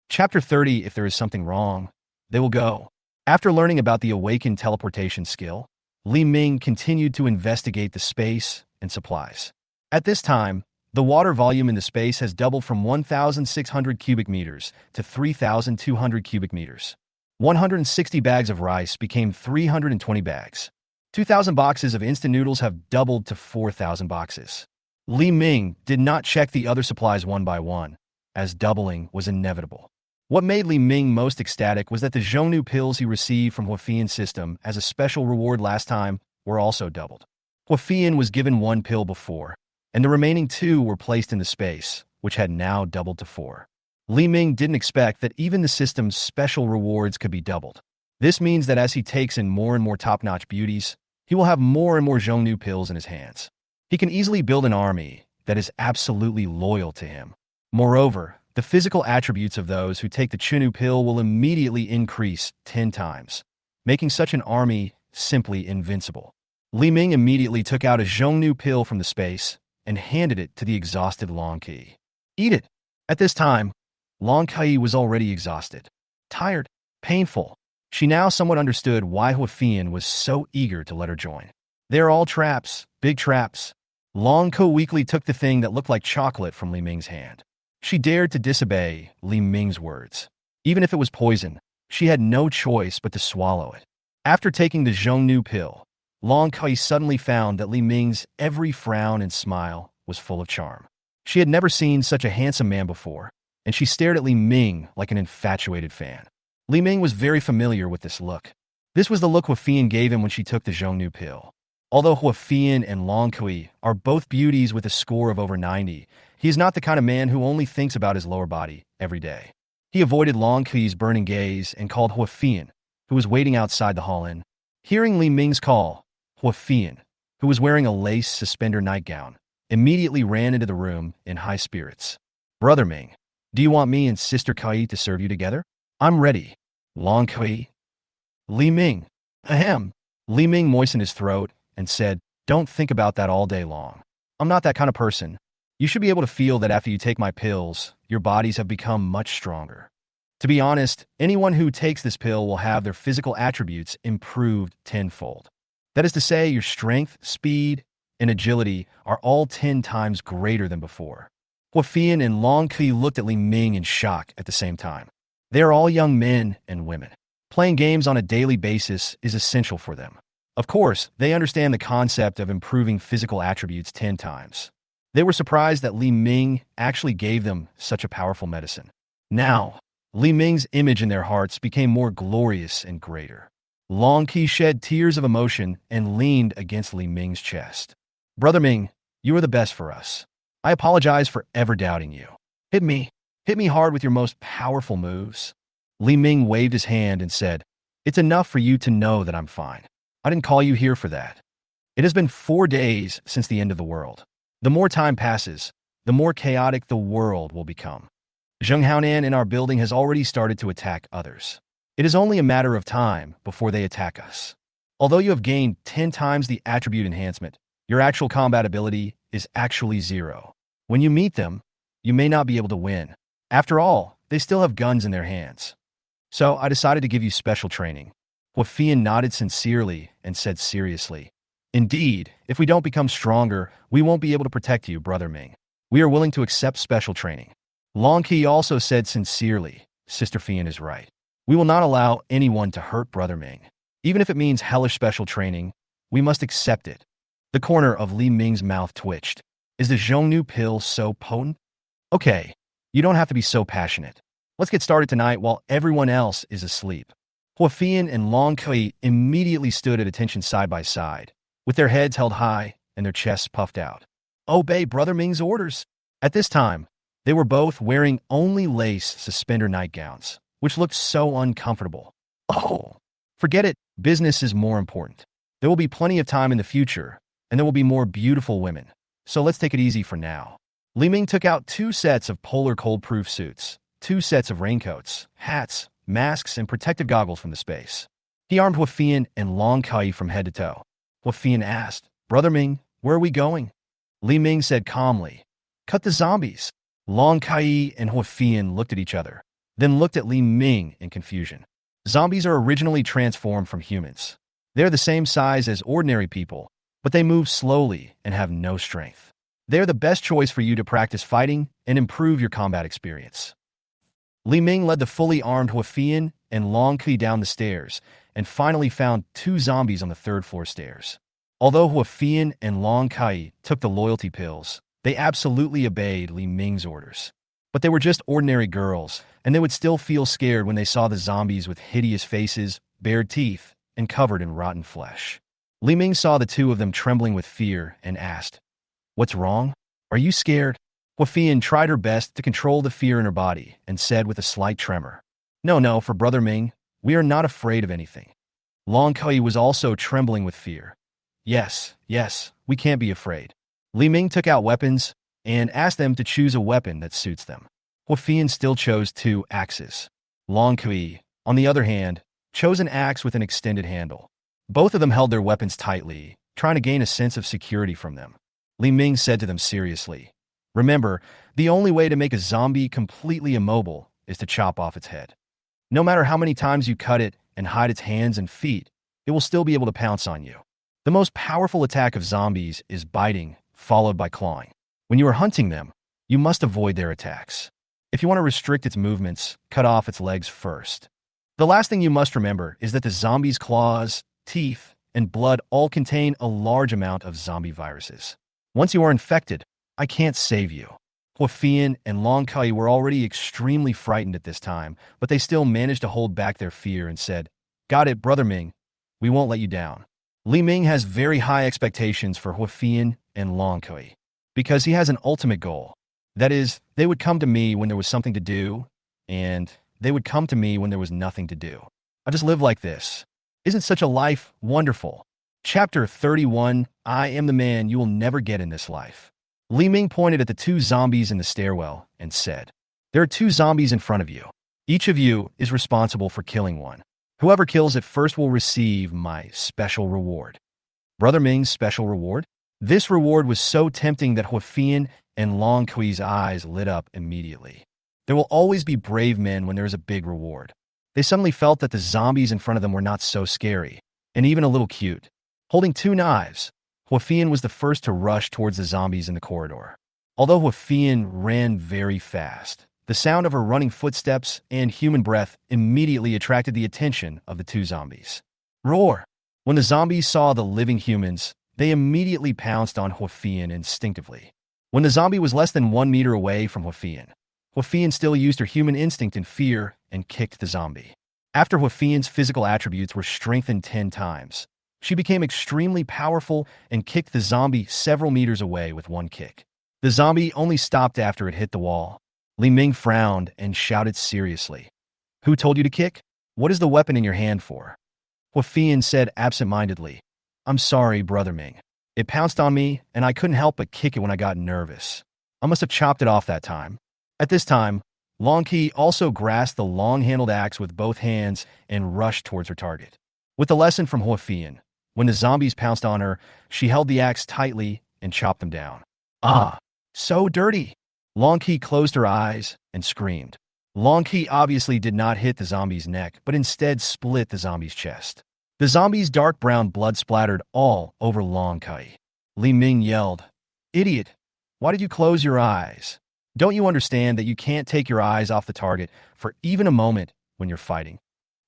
Chapter 30, if there is something wrong, they will go. After learning about the awakened teleportation skill, Li Ming continued to investigate the space and supplies. At this time, the water volume in the space has doubled from 1,600 cubic meters to 3,200 cubic meters. 160 bags of rice became 320 bags. 2,000 boxes of instant noodles have doubled to 4,000 boxes. Li Ming did not check the other supplies one by one, as doubling was inevitable. What made Li Ming most ecstatic was that the Zhongnu pills he received from Huafian's system as a special reward last time were also doubled. Huafian was given 1 pill before, and the remaining 2 were placed in the space, which had now doubled to 4. Li Ming didn't expect that even the system's special rewards could be doubled. This means that as he takes in more and more top-notch beauties, he will have more and more Zhongnu pills in his hands. He can easily build an army that is absolutely loyal to him. Moreover, the physical attributes of those who take the Chinu pill will immediately increase 10 times, making such an army simply invincible. Li Ming immediately took out a Zhongnu pill from the space and handed it to the exhausted Long Qi. Eat it! At this time, Long Qi was already exhausted, tired, painful. She now somewhat understood why Huafian was so eager to let her join. They're all traps, big traps. Long Qi weakly took the thing that looked like chocolate from Li Ming's hand. She dared to disobey Li Ming's words. Even if it was poison, she had no choice but to swallow it. After taking the Zhongnu pill, Long Qi suddenly found that Li Ming's every frown and smile was full of charm. She had never seen such a handsome man before, and she stared at Li Ming like an infatuated fan. Li Ming was very familiar with this look. This was the look Huafian gave him when she took the Zhongnu pill. Although Huafian and Long Qi are both beauties with a score of over 90, he is not the kind of man who only thinks about his lower body every day. He avoided Long Qi's burning gaze and called Huafian, who was waiting outside the hall in. Hearing Li Ming's call, Huafian, who was wearing a lace suspender nightgown, immediately ran into the room in high spirits. Brother Ming, do you want me and Sister Kai to serve you together? I'm ready. Long Kai. Li Ming. Ahem. Li Ming moistened his throat and said, don't think about that all day long. I'm not that kind of person. You should be able to feel that after you take my pills, your bodies have become much stronger. To be honest, anyone who takes this pill will have their physical attributes improved tenfold. That is to say, your strength, speed, and agility are all 10 times greater than before. Hua Fian and Long Kui looked at Li Ming in shock at the same time. They are all young men and women. Playing games on a daily basis is essential for them. Of course, they understand the concept of improving physical attributes 10 times. They were surprised that Li Ming actually gave them such a powerful medicine. Now, Li Ming's image in their hearts became more glorious and greater. Long Qi shed tears of emotion and leaned against Li Ming's chest. Brother Ming, you are the best for us. I apologize for ever doubting you. Hit me hard with your most powerful moves. Li Ming waved his hand and said, it's enough for you to know that I'm fine. I didn't call you here for that. It has been 4 days since the end of the world. The more time passes, the more chaotic the world will become. Zheng Haonan in our building has already started to attack others. It is only a matter of time before they attack us. Although you have gained 10 times the attribute enhancement, your actual combat ability is actually 0. When you meet them, you may not be able to win. After all, they still have guns in their hands. So I decided to give you special training. Hua Fian nodded sincerely and said seriously, indeed, if we don't become stronger, we won't be able to protect you, Brother Ming. We are willing to accept special training. Long Qi also said sincerely, Sister Fian is right. We will not allow anyone to hurt Brother Ming. Even if it means hellish special training, we must accept it. The corner of Li Ming's mouth twitched. Is the Zhongnu pill so potent? Okay, you don't have to be so passionate. Let's get started tonight while everyone else is asleep. Hua Fian and Long Qi immediately stood at attention side by side, with their heads held high and their chests puffed out. Obey Brother Ming's orders. At this time, they were both wearing only lace suspender nightgowns, which looked so uncomfortable. Oh, forget it. Business is more important. There will be plenty of time in the future, and there will be more beautiful women. So let's take it easy for now. Li Ming took out 2 sets of polar cold-proof suits, 2 sets of raincoats, hats, masks, and protective goggles from the space. He armed Hua Fian and Long Kai from head to toe. Hua Fian asked, Brother Ming, where are we going? Li Ming said calmly, cut the zombies. Long Kai and Hua Fian looked at each other, then looked at Li Ming in confusion. Zombies are originally transformed from humans. They are the same size as ordinary people, but they move slowly and have no strength. They are the best choice for you to practice fighting and improve your combat experience. Li Ming led the fully armed Hua Fian and Long Qi down the stairs and finally found 2 zombies on the 3rd floor stairs. Although Hua Fian and Long Qi took the loyalty pills, they absolutely obeyed Li Ming's orders. But they were just ordinary girls, and they would still feel scared when they saw the zombies with hideous faces, bared teeth, and covered in rotten flesh. Li Ming saw the 2 of them trembling with fear and asked, what's wrong? Are you scared? Hua Fian tried her best to control the fear in her body and said with a slight tremor, No, for Brother Ming, we are not afraid of anything. Long Kui was also trembling with fear. Yes, we can't be afraid. Li Ming took out weapons and asked them to choose a weapon that suits them. Hua Fian still chose 2 axes. Long Kui, on the other hand, chose an axe with an extended handle. Both of them held their weapons tightly, trying to gain a sense of security from them. Li Ming said to them seriously, remember, the only way to make a zombie completely immobile is to chop off its head. No matter how many times you cut it and hide its hands and feet, it will still be able to pounce on you. The most powerful attack of zombies is biting, followed by clawing. When you are hunting them, you must avoid their attacks. If you want to restrict its movements, cut off its legs first. The last thing you must remember is that the zombie's claws, teeth, and blood all contain a large amount of zombie viruses. Once you are infected, I can't save you. Hua Fian and Long Kai were already extremely frightened at this time, but they still managed to hold back their fear and said, Got it, Brother Ming. We won't let you down. Li Ming has very high expectations for Hua Fian and Long Kai, because he has an ultimate goal. That is, they would come to me when there was something to do, and they would come to me when there was nothing to do. I just live like this. Isn't such a life wonderful? Chapter 31, I am the man you will never get in this life. Li Ming pointed at the two zombies in the stairwell and said, "There are two zombies in front of you. Each of you is responsible for killing one. Whoever kills it first will receive my special reward." Brother Ming's special reward? This reward was so tempting that Huafian and Long Kui's eyes lit up immediately. There will always be brave men when there is a big reward. They suddenly felt that the zombies in front of them were not so scary, and even a little cute. Holding two knives, Huafian was the first to rush towards the zombies in the corridor. Although Huafian ran very fast, the sound of her running footsteps and human breath immediately attracted the attention of the two zombies. Roar! When the zombies saw the living humans, they immediately pounced on Huafian instinctively. When the zombie was less than 1 meter away from Huafian still used her human instinct in fear and kicked the zombie. After Huafian's physical attributes were strengthened 10 times, she became extremely powerful and kicked the zombie several meters away with one kick. The zombie only stopped after it hit the wall. Li Ming frowned and shouted seriously, "Who told you to kick? What is the weapon in your hand for?" Huafian said absent-mindedly, "I'm sorry, Brother Ming. It pounced on me, and I couldn't help but kick it when I got nervous. I must have chopped it off that time." At this time, Long Qi also grasped the long-handled axe with both hands and rushed towards her target. With the lesson from Huafian, when the zombies pounced on her, she held the axe tightly and chopped them down. "Ah, so dirty!" Long Qi closed her eyes and screamed. Long Qi obviously did not hit the zombie's neck, but instead split the zombie's chest. The zombie's dark brown blood splattered all over Long Qi. Li Ming yelled, "Idiot! Why did you close your eyes? Don't you understand that you can't take your eyes off the target for even a moment when you're fighting?"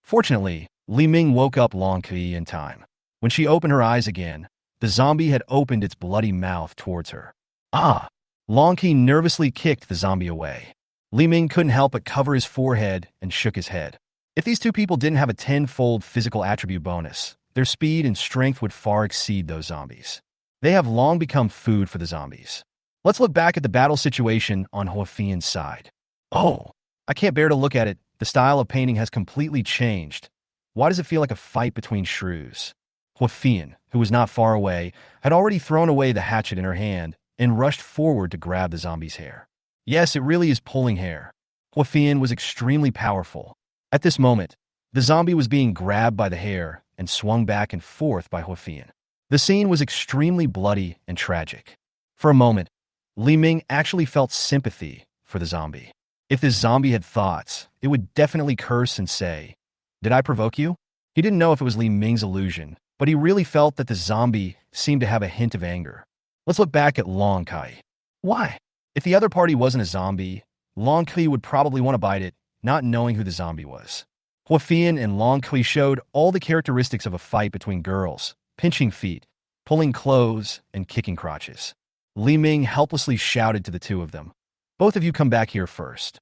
Fortunately, Li Ming woke up Long Qi in time. When she opened her eyes again, the zombie had opened its bloody mouth towards her. "Ah!" Long Qi nervously kicked the zombie away. Li Ming couldn't help but cover his forehead and shook his head. If these two people didn't have a 10-fold physical attribute bonus, their speed and strength would far exceed those zombies. They have long become food for the zombies. Let's look back at the battle situation on Huafian's side. Oh, I can't bear to look at it. The style of painting has completely changed. Why does it feel like a fight between shrews? Huafian, who was not far away, had already thrown away the hatchet in her hand and rushed forward to grab the zombie's hair. Yes, it really is pulling hair. Huafian was extremely powerful. At this moment, the zombie was being grabbed by the hair and swung back and forth by Huafian. The scene was extremely bloody and tragic. For a moment, Li Ming actually felt sympathy for the zombie. If this zombie had thoughts, it would definitely curse and say, "Did I provoke you?" He didn't know if it was Li Ming's illusion, but he really felt that the zombie seemed to have a hint of anger. Let's look back at Long Qi. Why? If the other party wasn't a zombie, Long Qi would probably want to bite it, not knowing who the zombie was. Huafian and Long Qi showed all the characteristics of a fight between girls: pinching feet, pulling clothes, and kicking crotches. Li Ming helplessly shouted to the two of them, "Both of you come back here first."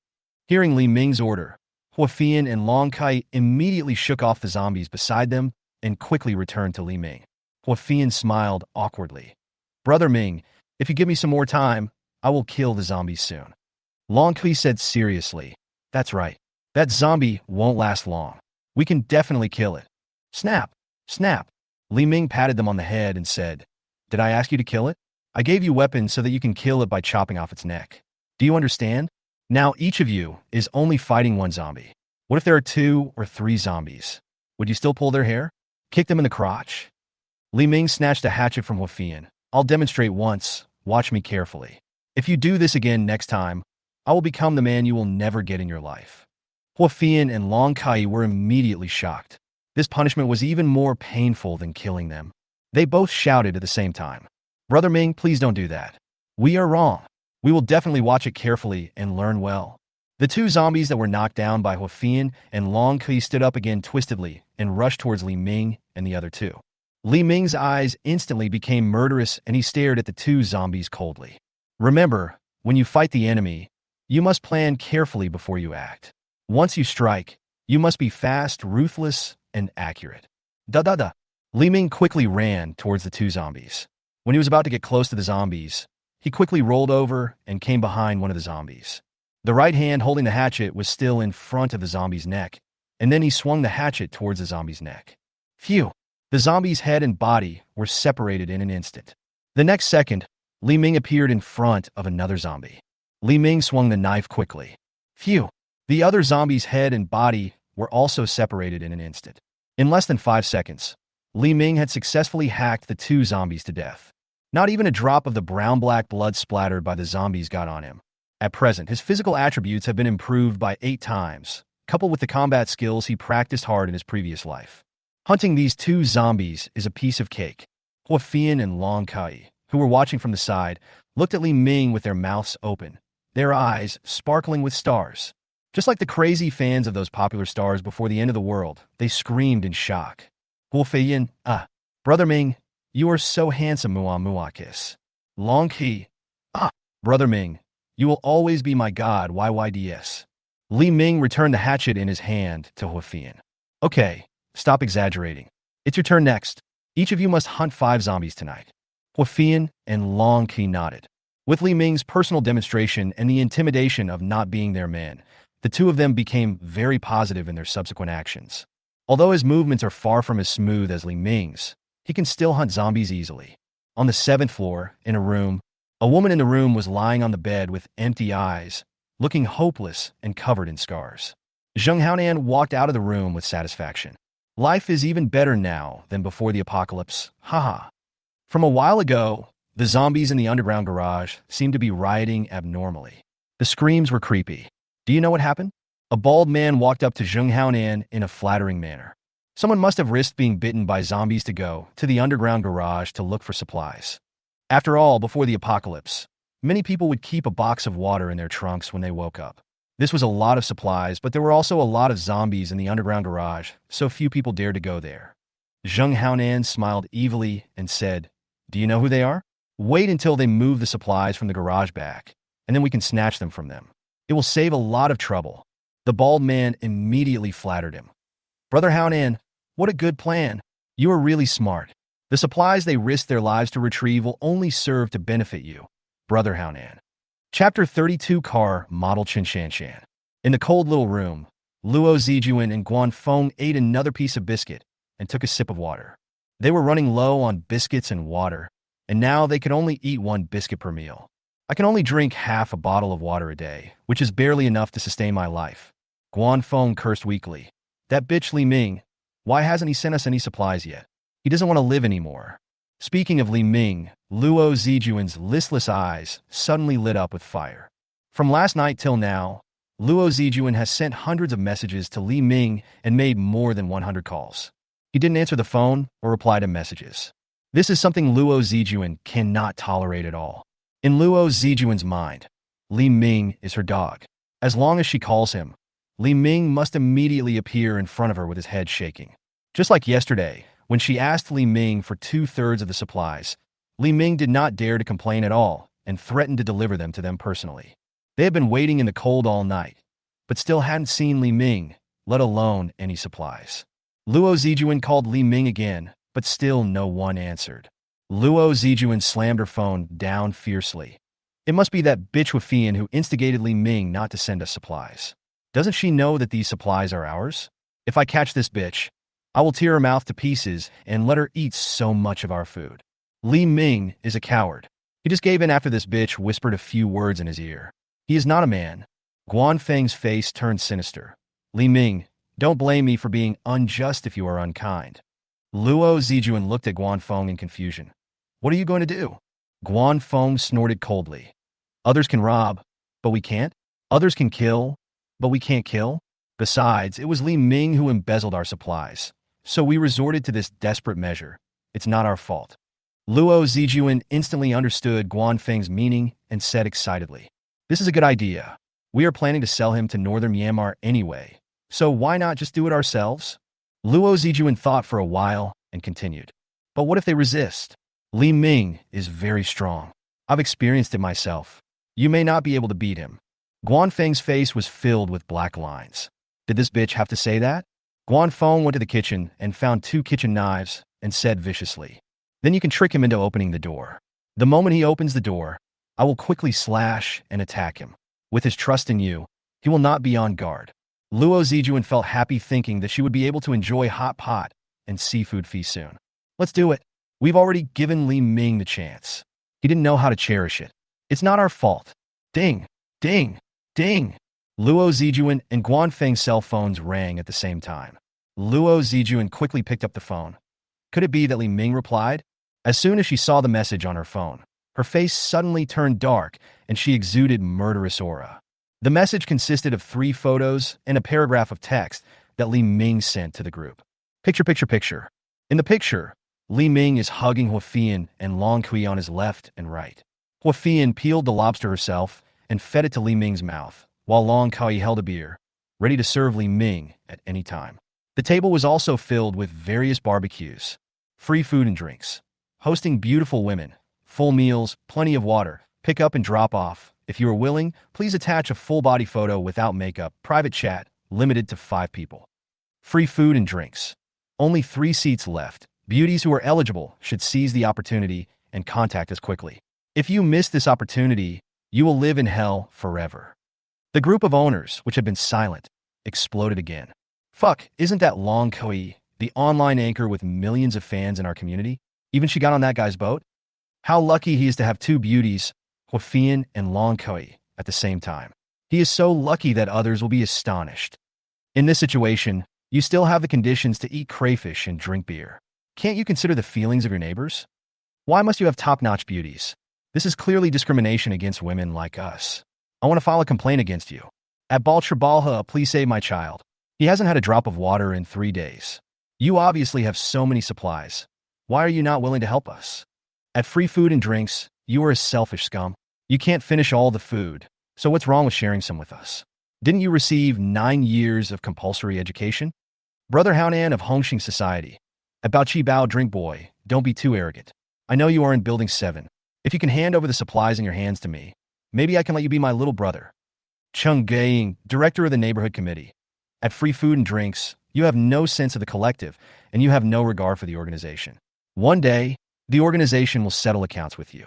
Hearing Li Ming's order, Huafian and Long Qi immediately shook off the zombies beside them and quickly returned to Li Ming. Huafian smiled awkwardly. "Brother Ming, if you give me some more time, I will kill the zombies soon." Long Qi said seriously, "That's right. That zombie won't last long. We can definitely kill it." Snap! Snap! Li Ming patted them on the head and said, "Did I ask you to kill it? I gave you weapons so that you can kill it by chopping off its neck. Do you understand? Now each of you is only fighting one zombie. What if there are 2 or 3 zombies? Would you still pull their hair? Kick them in the crotch?" Li Ming snatched a hatchet from Huafian. "I'll demonstrate once. Watch me carefully. If you do this again next time, I will become the man you will never get in your life." Huafian and Long Qi were immediately shocked. This punishment was even more painful than killing them. They both shouted at the same time, "Brother Ming, please don't do that. We are wrong. We will definitely watch it carefully and learn well." The 2 zombies that were knocked down by Huafian and Long Qi stood up again twistedly and rushed towards Li Ming and the other 2. Li Ming's eyes instantly became murderous and he stared at the 2 zombies coldly. Remember, when you fight the enemy, you must plan carefully before you act. Once you strike, you must be fast, ruthless, and accurate. Da. Li Ming quickly ran towards the 2 zombies. When he was about to get close to the zombies, he quickly rolled over and came behind one of the zombies. The right hand holding the hatchet was still in front of the zombie's neck, and then he swung the hatchet towards the zombie's neck. Phew! The zombie's head and body were separated in an instant. The next second, Li Ming appeared in front of another zombie. Li Ming swung the knife quickly. Phew! The other zombie's head and body were also separated in an instant. In less than 5 seconds, Li Ming had successfully hacked the 2 zombies to death. Not even a drop of the brown-black blood splattered by the zombies got on him. At present, his physical attributes have been improved by 8 times, coupled with the combat skills he practiced hard in his previous life. Hunting these 2 zombies is a piece of cake. Hua Fian and Long Kai, who were watching from the side, looked at Li Ming with their mouths open, their eyes sparkling with stars. Just like the crazy fans of those popular stars before the end of the world, they screamed in shock. Hua Fian, Brother Ming, you are so handsome, Mua kiss. Long Kai, Brother Ming, you will always be my god, YYDS. Li Ming returned the hatchet in his hand to Hua Fian. Okay, stop exaggerating. It's your turn next. Each of you must hunt 5 zombies tonight. Hua Fian and Long Kai nodded. With Li Ming's personal demonstration and the intimidation of not being their man, the 2 of them became very positive in their subsequent actions. Although his movements are far from as smooth as Li Ming's, he can still hunt zombies easily. On the 7th floor, in a room, a woman in the room was lying on the bed with empty eyes, looking hopeless and covered in scars. Zheng Haonan walked out of the room with satisfaction. Life is even better now than before the apocalypse, haha. From a while ago, the zombies in the underground garage seemed to be rioting abnormally. The screams were creepy. Do you know what happened? A bald man walked up to Zheng Haonan in a flattering manner. Someone must have risked being bitten by zombies to go to the underground garage to look for supplies. After all, before the apocalypse, many people would keep a box of water in their trunks when they woke up. This was a lot of supplies, but there were also a lot of zombies in the underground garage, so few people dared to go there. Zheng Haonan smiled evilly and said, Do you know who they are? Wait until they move the supplies from the garage back, and then we can snatch them from them. It will save a lot of trouble. The bald man immediately flattered him. Brother Haonan, what a good plan. You are really smart. The supplies they risked their lives to retrieve will only serve to benefit you, Brother Haonan. Chapter 32 Car Model Qinshanshan. In the cold little room, Luo Zijuan and Guan Feng ate another piece of biscuit and took a sip of water. They were running low on biscuits and water, and now they could only eat 1 biscuit per meal. I can only drink half a bottle of water a day, which is barely enough to sustain my life. Guan Feng cursed weakly. That bitch Li Ming, why hasn't he sent us any supplies yet? He doesn't want to live anymore. Speaking of Li Ming, Luo Zijuan's listless eyes suddenly lit up with fire. From last night till now, Luo Zijuan has sent hundreds of messages to Li Ming and made more than 100 calls. He didn't answer the phone or reply to messages. This is something Luo Zijuan cannot tolerate at all. In Luo Zijuan's mind, Li Ming is her dog. As long as she calls him, Li Ming must immediately appear in front of her with his head shaking. Just like yesterday, when she asked Li Ming for 2/3 of the supplies, Li Ming did not dare to complain at all and threatened to deliver them to them personally. They had been waiting in the cold all night, but still hadn't seen Li Ming, let alone any supplies. Luo Zijuan called Li Ming again, but still no one answered. Luo Zijuan slammed her phone down fiercely. It must be that bitch Hua Fian who instigated Li Ming not to send us supplies. Doesn't she know that these supplies are ours? If I catch this bitch, I will tear her mouth to pieces and let her eat so much of our food. Li Ming is a coward. He just gave in after this bitch whispered a few words in his ear. He is not a man. Guan Feng's face turned sinister. Li Ming, don't blame me for being unjust if you are unkind. Luo Zijuan looked at Guan Feng in confusion. What are you going to do? Guan Feng snorted coldly. Others can rob, but we can't. Others can kill, but we can't kill. Besides, it was Li Ming who embezzled our supplies, so we resorted to this desperate measure. It's not our fault. Luo Zijuan instantly understood Guan Feng's meaning and said excitedly, This is a good idea. We are planning to sell him to northern Myanmar anyway, so why not just do it ourselves? Luo Zijuan thought for a while and continued. But what if they resist? Li Ming is very strong. I've experienced it myself. You may not be able to beat him. Guan Feng's face was filled with black lines. Did this bitch have to say that? Guan Feng went to the kitchen and found 2 kitchen knives and said viciously, Then you can trick him into opening the door. The moment he opens the door, I will quickly slash and attack him. With his trust in you, he will not be on guard. Luo Zijuan felt happy thinking that she would be able to enjoy hot pot and seafood feast soon. Let's do it. We've already given Li Ming the chance. He didn't know how to cherish it. It's not our fault. Ding, ding, ding. Luo Zijuan and Guan Feng's cell phones rang at the same time. Luo Zijuan quickly picked up the phone. Could it be that Li Ming replied? As soon as she saw the message on her phone, her face suddenly turned dark and she exuded murderous aura. The message consisted of 3 photos and a paragraph of text that Li Ming sent to the group. Picture, picture, picture. In the picture, Li Ming is hugging Hua Fian and Long Kui on his left and right. Hua Fian peeled the lobster herself and fed it to Li Ming's mouth, while Long Kui held a beer, ready to serve Li Ming at any time. The table was also filled with various barbecues, free food and drinks, hosting beautiful women, full meals, plenty of water, pick up and drop off. If you are willing, please attach a full-body photo without makeup, private chat, limited to 5 people. Free food and drinks. Only 3 seats left. Beauties who are eligible should seize the opportunity and contact us quickly. If you miss this opportunity, you will live in hell forever. The group of owners, which had been silent, exploded again. Fuck, isn't that Long Kui, the online anchor with millions of fans in our community? Even she got on that guy's boat? How lucky he is to have 2 beauties, Hua Fian and Long Kui, at the same time. He is so lucky that others will be astonished. In this situation, you still have the conditions to eat crayfish and drink beer. Can't you consider the feelings of your neighbors? Why must you have top-notch beauties? This is clearly discrimination against women like us. I want to file a complaint against you. At Balcha, please save my child. He hasn't had a drop of water in 3 days. You obviously have so many supplies. Why are you not willing to help us? At Free Food and Drinks, you are a selfish scum. You can't finish all the food, so what's wrong with sharing some with us? Didn't you receive 9 years of compulsory education? Brother Haonan of Hongxing Society. At Bao Chi Bao Drink Boy, don't be too arrogant. I know you are in Building 7. If you can hand over the supplies in your hands to me, maybe I can let you be my little brother. Cheng Gaiying, Director of the Neighborhood Committee. At Free Food and Drinks, you have no sense of the collective, and you have no regard for the organization. One day, the organization will settle accounts with you.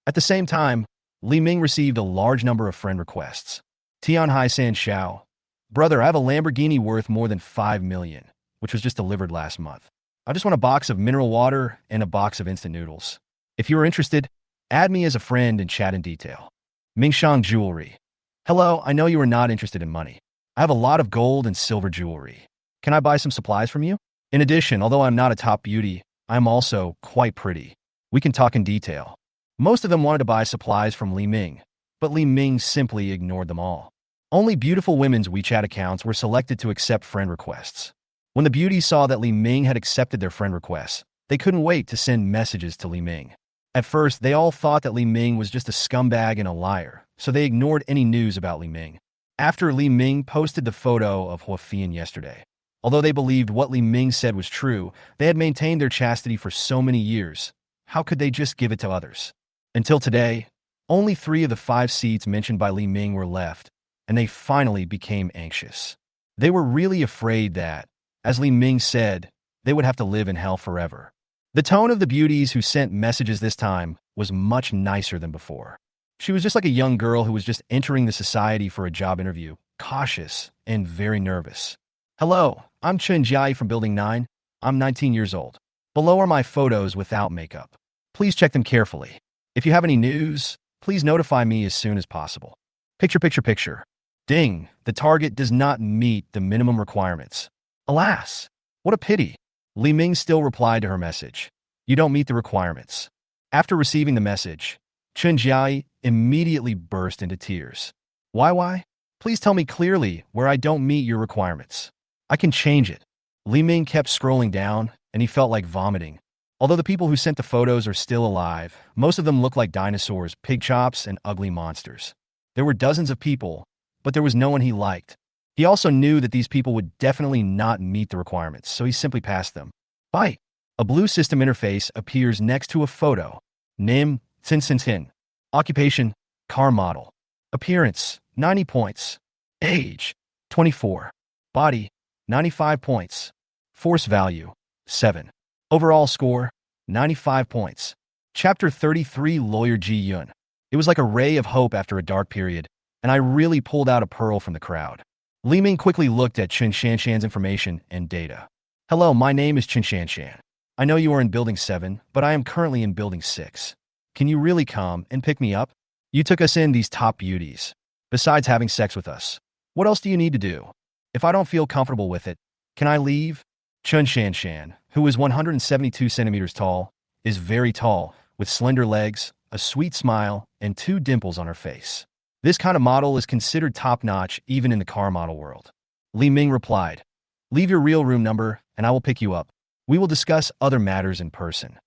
At the same time, Li Ming received a large number of friend requests. Tian Hai San Xiao. Brother, I have a Lamborghini worth more than 5 million, which was just delivered last month. I just want a box of mineral water and a box of instant noodles. If you are interested, add me as a friend and chat in detail. Mingshang Jewelry. Hello, I know you are not interested in money. I have a lot of gold and silver jewelry. Can I buy some supplies from you? In addition, although I'm not a top beauty, I'm also quite pretty. We can talk in detail. Most of them wanted to buy supplies from Li Ming, but Li Ming simply ignored them all. Only beautiful women's WeChat accounts were selected to accept friend requests. When the beauties saw that Li Ming had accepted their friend requests, they couldn't wait to send messages to Li Ming. At first, they all thought that Li Ming was just a scumbag and a liar, so they ignored any news about Li Ming. After Li Ming posted the photo of Hua Fian yesterday, although they believed what Li Ming said was true, they had maintained their chastity for so many years. How could they just give it to others? Until today, only 3 of the 5 seats mentioned by Li Ming were left, and they finally became anxious. They were really afraid that, as Li Ming said, they would have to live in hell forever. The tone of the beauties who sent messages this time was much nicer than before. She was just like a young girl who was just entering the society for a job interview, cautious and very nervous. Hello, I'm Chen Jiai from Building 9. I'm 19 years old. Below are my photos without makeup. Please check them carefully. If you have any news, please notify me as soon as possible. Picture, picture, picture. Ding, the target does not meet the minimum requirements. Alas, what a pity. Li Ming still replied to her message. You don't meet the requirements. After receiving the message, Chen Jiai immediately burst into tears. Why? Please tell me clearly where I don't meet your requirements. I can change it. Li Ming kept scrolling down, and he felt like vomiting. Although the people who sent the photos are still alive, most of them look like dinosaurs, pig chops, and ugly monsters. There were dozens of people, but there was no one he liked. He also knew that these people would definitely not meet the requirements, so he simply passed them. Bye. A blue system interface appears next to a photo. Name, Tin. Occupation, car model. Appearance, 90 points. Age, 24. Body, 95 points. Force value, 7. Overall score, 95 points. Chapter 33, Lawyer Ji Yun. It was like a ray of hope after a dark period, and I really pulled out a pearl from the crowd. Li Ming quickly looked at Chen Shanshan's information and data. Hello, my name is Chen Shanshan. I know you are in Building 7, but I am currently in Building 6. Can you really come and pick me up? You took us in these top beauties. Besides having sex with us, what else do you need to do? If I don't feel comfortable with it, can I leave? Chun Shanshan, who is 172 centimeters tall, is very tall, with slender legs, a sweet smile, and 2 dimples on her face. This kind of model is considered top-notch even in the car model world. Li Ming replied, "Leave your real room number, and I will pick you up. We will discuss other matters in person."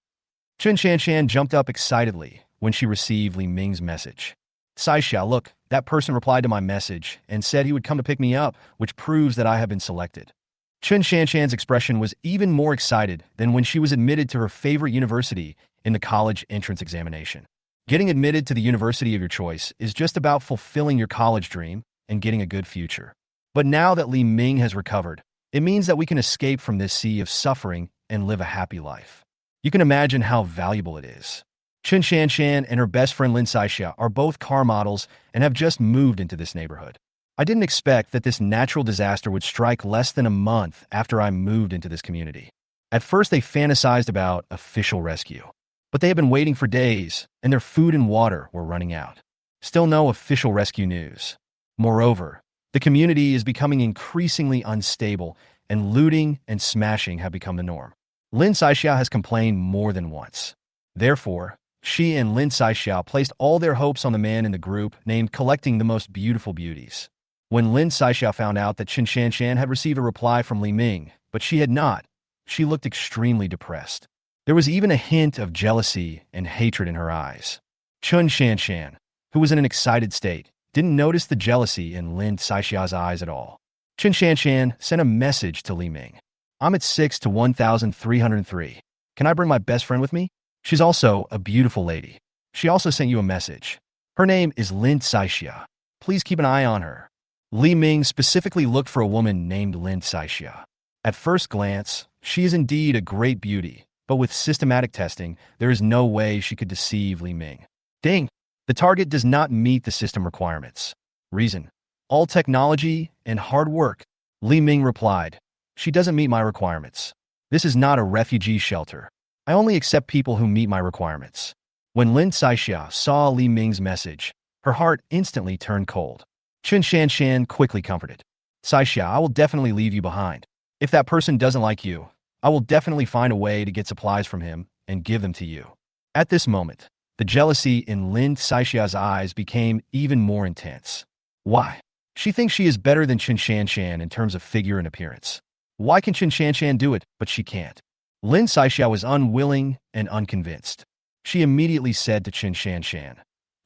Chun Shanshan jumped up excitedly when she received Li Ming's message. "Saixia, look, that person replied to my message and said he would come to pick me up, which proves that I have been selected." Chun Shanshan's expression was even more excited than when she was admitted to her favorite university in the college entrance examination. Getting admitted to the university of your choice is just about fulfilling your college dream and getting a good future. But now that Li Ming has recovered, it means that we can escape from this sea of suffering and live a happy life. You can imagine how valuable it is. Chun Shanshan and her best friend Lin Saixia are both car models and have just moved into this neighborhood. I didn't expect that this natural disaster would strike less than a month after I moved into this community. At first, they fantasized about official rescue, but they have been waiting for days, and their food and water were running out. Still no official rescue news. Moreover, the community is becoming increasingly unstable, and looting and smashing have become the norm. Lin Saixia has complained more than once. Therefore, she and Lin Saixia placed all their hopes on the man in the group named Collecting the Most Beautiful Beauties. When Lin Saixia found out that Chun Shanshan had received a reply from Li Ming, but she had not, she looked extremely depressed. There was even a hint of jealousy and hatred in her eyes. Chun Shanshan, who was in an excited state, didn't notice the jealousy in Lin Saixia's eyes at all. Chun Shanshan sent a message to Li Ming. "I'm at 6 to 1303. Can I bring my best friend with me? She's also a beautiful lady. She also sent you a message. Her name is Lin Saixia. Please keep an eye on her." Li Ming specifically looked for a woman named Lin Saixia. At first glance, she is indeed a great beauty, but with systematic testing, there is no way she could deceive Li Ming. Ding! The target does not meet the system requirements. Reason: all technology and hard work. Li Ming replied, "She doesn't meet my requirements. This is not a refugee shelter. I only accept people who meet my requirements." When Lin Saixia saw Li Ming's message, her heart instantly turned cold. Chun Shanshan quickly comforted. "Saixia, I will definitely leave you behind. If that person doesn't like you, I will definitely find a way to get supplies from him and give them to you." At this moment, the jealousy in Lin Saixia's eyes became even more intense. Why? She thinks she is better than Chun Shanshan in terms of figure and appearance. Why can Chun Shanshan do it, but she can't? Lin Saixia was unwilling and unconvinced. She immediately said to Chun Shanshan,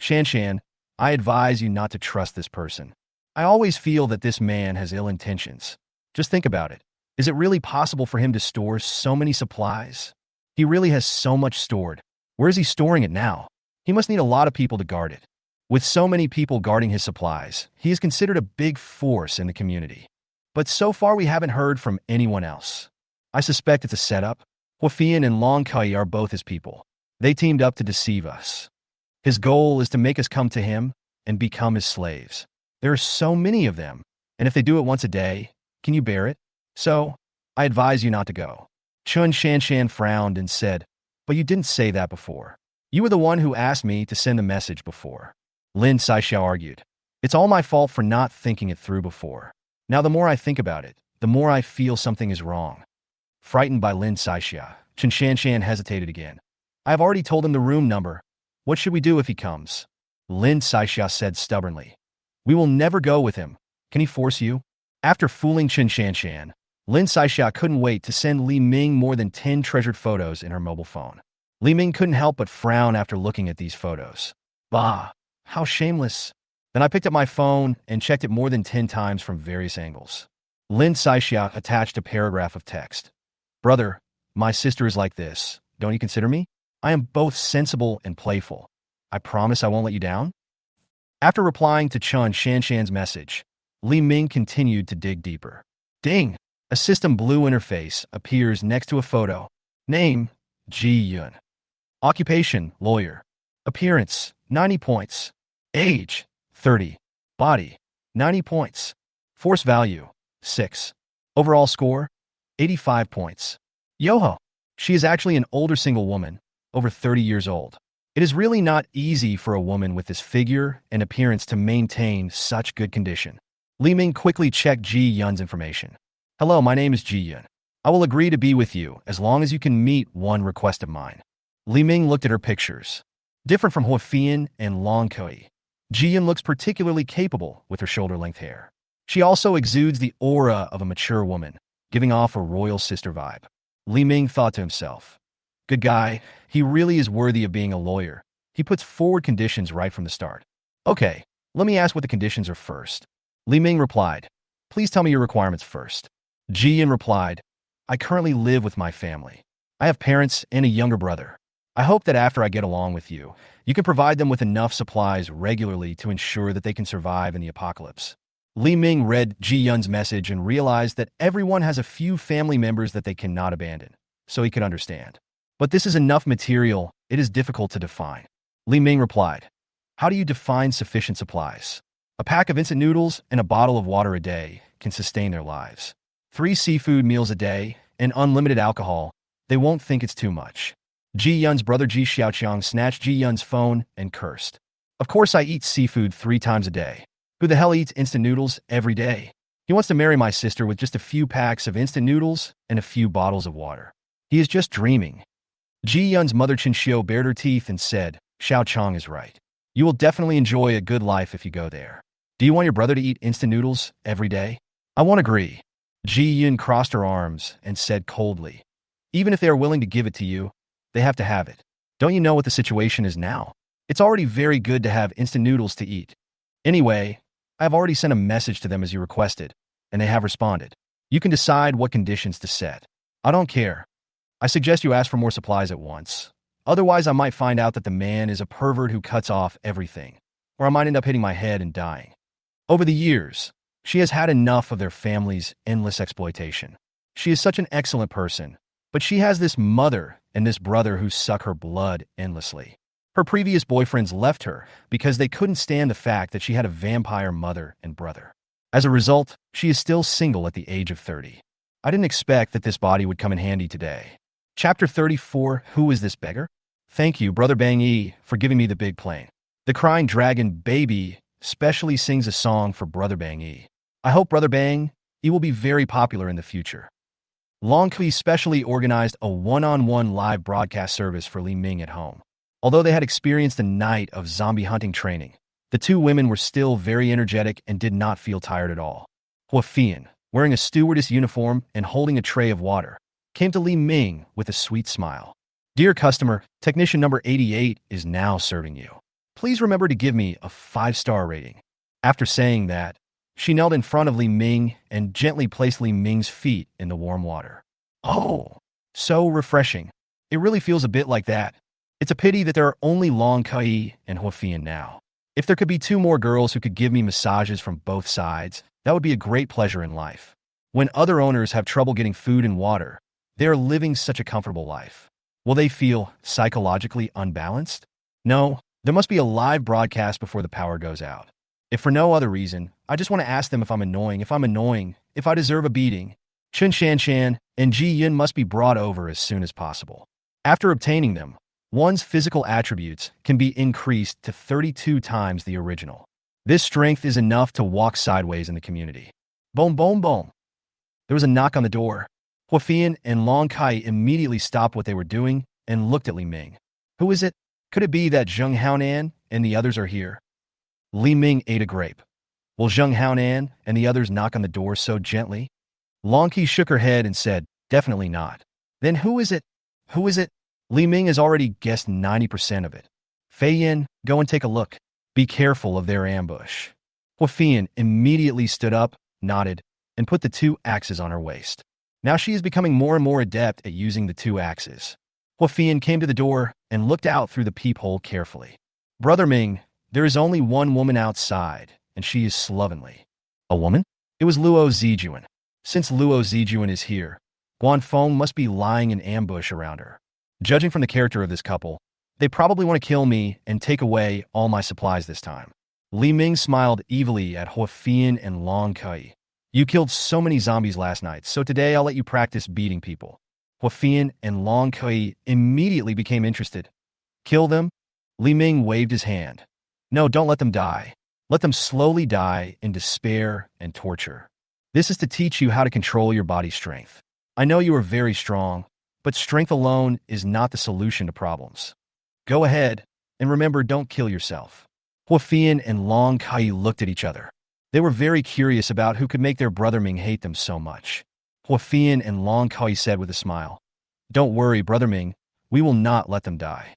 "Shanshan, I advise you not to trust this person. I always feel that this man has ill intentions. Just think about it. Is it really possible for him to store so many supplies? He really has so much stored. Where is he storing it now? He must need a lot of people to guard it. With so many people guarding his supplies, he is considered a big force in the community. But so far we haven't heard from anyone else. I suspect it's a setup. Huafian and Long Kai are both his people. They teamed up to deceive us. His goal is to make us come to him and become his slaves. There are so many of them, and if they do it once a day, can you bear it? So, I advise you not to go." Chun Shanshan frowned and said, "But you didn't say that before. You were the one who asked me to send the message before." Lin Saixia argued, "It's all my fault for not thinking it through before. Now the more I think about it, the more I feel something is wrong." Frightened by Lin Saixia, Chun Shanshan hesitated again. "I have already told him the room number. What should we do if he comes?" Lin Saixia said stubbornly, "We will never go with him. Can he force you?" After fooling Chun Shanshan, Lin Saixia couldn't wait to send Li Ming more than 10 treasured photos in her mobile phone. Li Ming couldn't help but frown after looking at these photos. Bah, how shameless. Then I picked up my phone and checked it more than 10 times from various angles. Lin Saixia attached a paragraph of text. "Brother, my sister is like this. Don't you consider me? I am both sensible and playful. I promise I won't let you down." After replying to Chun Shanshan's message, Li Ming continued to dig deeper. Ding! A system blue interface appears next to a photo. Name: Ji Yun. Occupation: lawyer. Appearance: 90 points. Age: 30. Body: 90 points. Force value: 6. Overall score: 85 points. Yoho! She is actually an older single woman, over 30 years old. It is really not easy for a woman with this figure and appearance to maintain such good condition. Li Ming quickly checked Ji Yun's information. Hello, my name is Ji Yun. I will agree to be with you as long as you can meet one request of mine. Li Ming looked at her pictures. Different from Hua Fian and Long Kui, Ji Yun looks particularly capable with her shoulder-length hair. She also exudes the aura of a mature woman, giving off a royal sister vibe. Li Ming thought to himself, good guy, he really is worthy of being a lawyer. He puts forward conditions right from the start. Okay, let me ask what the conditions are first. Li Ming replied, please tell me your requirements first. Ji Yun replied, I currently live with my family. I have parents and a younger brother. I hope that after I get along with you, you can provide them with enough supplies regularly to ensure that they can survive in the apocalypse. Li Ming read Ji Yun's message and realized that everyone has a few family members that they cannot abandon, so he could understand. But this is enough material, it is difficult to define. Li Ming replied, how do you define sufficient supplies? A pack of instant noodles and a bottle of water a day can sustain their lives. 3 seafood meals a day and unlimited alcohol, they won't think it's too much. Ji Yun's brother Ji Xiaoqiang snatched Ji Yun's phone and cursed. Of course I eat seafood 3 times a day. Who the hell eats instant noodles every day? He wants to marry my sister with just a few packs of instant noodles and a few bottles of water. He is just dreaming. Ji Yun's mother Qin Xiu bared her teeth and said, Xiao Chong is right. You will definitely enjoy a good life if you go there. Do you want your brother to eat instant noodles every day? I won't agree. Ji Yun crossed her arms and said coldly, even if they are willing to give it to you, they have to have it. Don't you know what the situation is now? It's already very good to have instant noodles to eat. Anyway, I have already sent a message to them as you requested, and they have responded. You can decide what conditions to set. I don't care. I suggest you ask for more supplies at once. Otherwise, I might find out that the man is a pervert who cuts off everything, or I might end up hitting my head and dying. Over the years, she has had enough of their family's endless exploitation. She is such an excellent person, but she has this mother and this brother who suck her blood endlessly. Her previous boyfriends left her because they couldn't stand the fact that she had a vampire mother and brother. As a result, she is still single at the age of 30. I didn't expect that this body would come in handy today. Chapter 34, Who is this beggar? Thank you, Brother Bang Yi, for giving me the big plane. The crying dragon baby specially sings a song for Brother Bang Yi. I hope Brother Bang Yi will be very popular in the future. Long Kui specially organized a one-on-one live broadcast service for Li Ming at home. Although they had experienced a night of zombie hunting training, the 2 women were still very energetic and did not feel tired at all. Hua Fian, wearing a stewardess uniform and holding a tray of water, came to Li Ming with a sweet smile. Dear customer, technician number 88 is now serving you. Please remember to give me a 5-star rating. After saying that, she knelt in front of Li Ming and gently placed Li Ming's feet in the warm water. Oh, so refreshing. It really feels a bit like that. It's a pity that there are only Long Kui and Hua Fian now. If there could be 2 more girls who could give me massages from both sides, that would be a great pleasure in life. When other owners have trouble getting food and water, they are living such a comfortable life. Will they feel psychologically unbalanced? No, there must be a live broadcast before the power goes out. If for no other reason, I just want to ask them if I'm annoying, if I deserve a beating. Chun Shan and Ji Yun must be brought over as soon as possible. After obtaining them, one's physical attributes can be increased to 32 times the original. This strength is enough to walk sideways in the community. Boom, boom, boom. There was a knock on the door. Hua Fian and Long Kai immediately stopped what they were doing and looked at Li Ming. Who is it? Could it be that Zheng Haonan and the others are here? Li Ming ate a grape. Will Zheng Haonan and the others knock on the door so gently? Long Kai shook her head and said, definitely not. Then who is it? Who is it? Li Ming has already guessed 90% of it. Fei Yin, go and take a look. Be careful of their ambush. Hua Fian immediately stood up, nodded, and put the 2 axes on her waist. Now she is becoming more and more adept at using the 2 axes. Hua Fian came to the door and looked out through the peephole carefully. Brother Ming, there is only one woman outside, and she is slovenly. A woman? It was Luo Zijuan. Since Luo Zijuan is here, Guanfeng must be lying in ambush around her. Judging from the character of this couple, they probably want to kill me and take away all my supplies this time. Li Ming smiled evilly at Hua Fian and Long Kui. You killed so many zombies last night, so today I'll let you practice beating people. Huafian and Long Kui immediately became interested. Kill them? Li Ming waved his hand. No, don't let them die. Let them slowly die in despair and torture. This is to teach you how to control your body strength. I know you are very strong, but strength alone is not the solution to problems. Go ahead, and remember, don't kill yourself. Huafian and Long Kai looked at each other. They were very curious about who could make their brother Ming hate them so much. Huafian and Long Kai said with a smile, Don't worry, brother Ming, we will not let them die.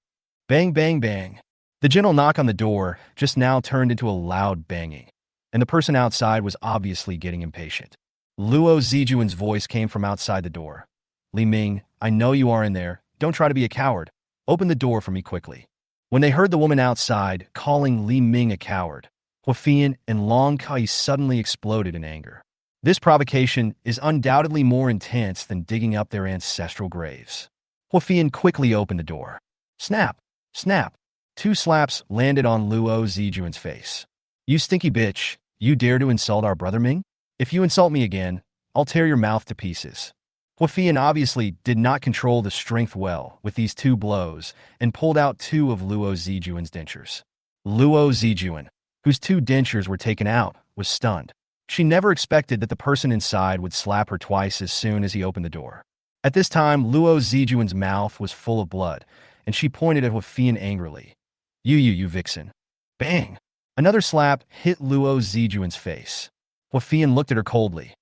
Bang, bang, bang. The gentle knock on the door just now turned into a loud banging, and the person outside was obviously getting impatient. Luo Zijuan's voice came from outside the door. Li Ming, I know you are in there. Don't try to be a coward. Open the door for me quickly. When they heard the woman outside calling Li Ming a coward, Huafian and Long Kai suddenly exploded in anger. This provocation is undoubtedly more intense than digging up their ancestral graves. Huafian quickly opened the door. Snap! Snap! 2 slaps landed on Luo Zijuan's face. You stinky bitch, you dare to insult our brother Ming? If you insult me again, I'll tear your mouth to pieces. Huafian obviously did not control the strength well with these 2 blows and pulled out 2 of Luo Zijuan's dentures. Luo Zijuan, whose 2 dentures were taken out, was stunned. She never expected that the person inside would slap her twice as soon as he opened the door. At this time, Luo Zijuan's mouth was full of blood, and she pointed at Huafian angrily. You vixen. Bang! Another slap hit Luo Zijuan's face. Huafian looked at her coldly.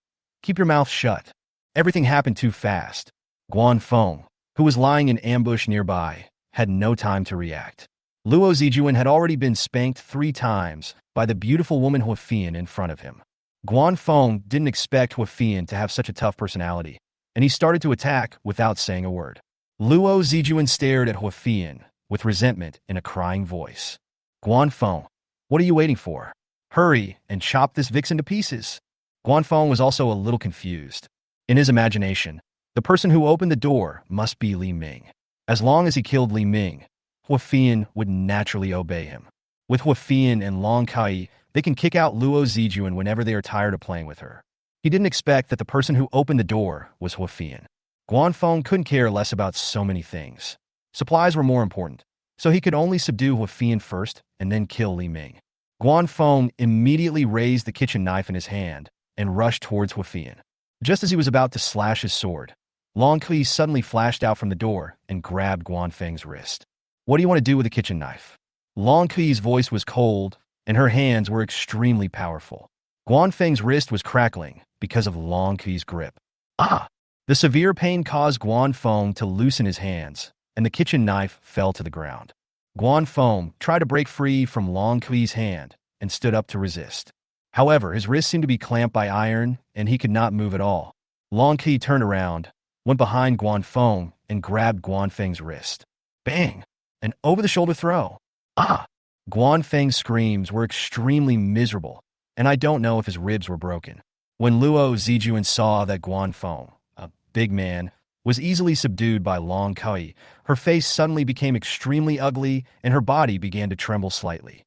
Keep your mouth shut. Everything happened too fast. Guanfeng, who was lying in ambush nearby, had no time to react. Luo Zijuan had already been spanked 3 times by the beautiful woman Huafian in front of him. Guanfeng didn't expect Huafian to have such a tough personality, and he started to attack without saying a word. Luo Zijuan stared at Huafian with resentment in a crying voice. Guanfeng, what are you waiting for? Hurry and chop this vixen to pieces. Guanfeng was also a little confused. In his imagination, the person who opened the door must be Li Ming. As long as he killed Li Ming, Huafian would naturally obey him. With Huafian and Long Kai, they can kick out Luo Zijuan whenever they are tired of playing with her. He didn't expect that the person who opened the door was Huafian. Guanfeng couldn't care less about so many things. Supplies were more important, so he could only subdue Huafian first and then kill Li Ming. Guanfeng immediately raised the kitchen knife in his hand and rushed towards Huafian. Just as he was about to slash his sword, Long Kui suddenly flashed out from the door and grabbed Guanfeng's wrist. What do you want to do with a kitchen knife? Long Kui's voice was cold, and her hands were extremely powerful. Guanfeng's wrist was crackling because of Long Kui's grip. Ah! The severe pain caused Guanfeng to loosen his hands, and the kitchen knife fell to the ground. Guanfeng tried to break free from Long Kui's hand and stood up to resist. However, his wrist seemed to be clamped by iron, and he could not move at all. Long Kui turned around, went behind Guanfeng, and grabbed Guanfeng's wrist. Bang! An over-the-shoulder throw. Ah! Guanfeng's screams were extremely miserable, and I don't know if his ribs were broken. When Luo Zijuan saw that Guanfeng, a big man, was easily subdued by Long Kui, her face suddenly became extremely ugly and her body began to tremble slightly.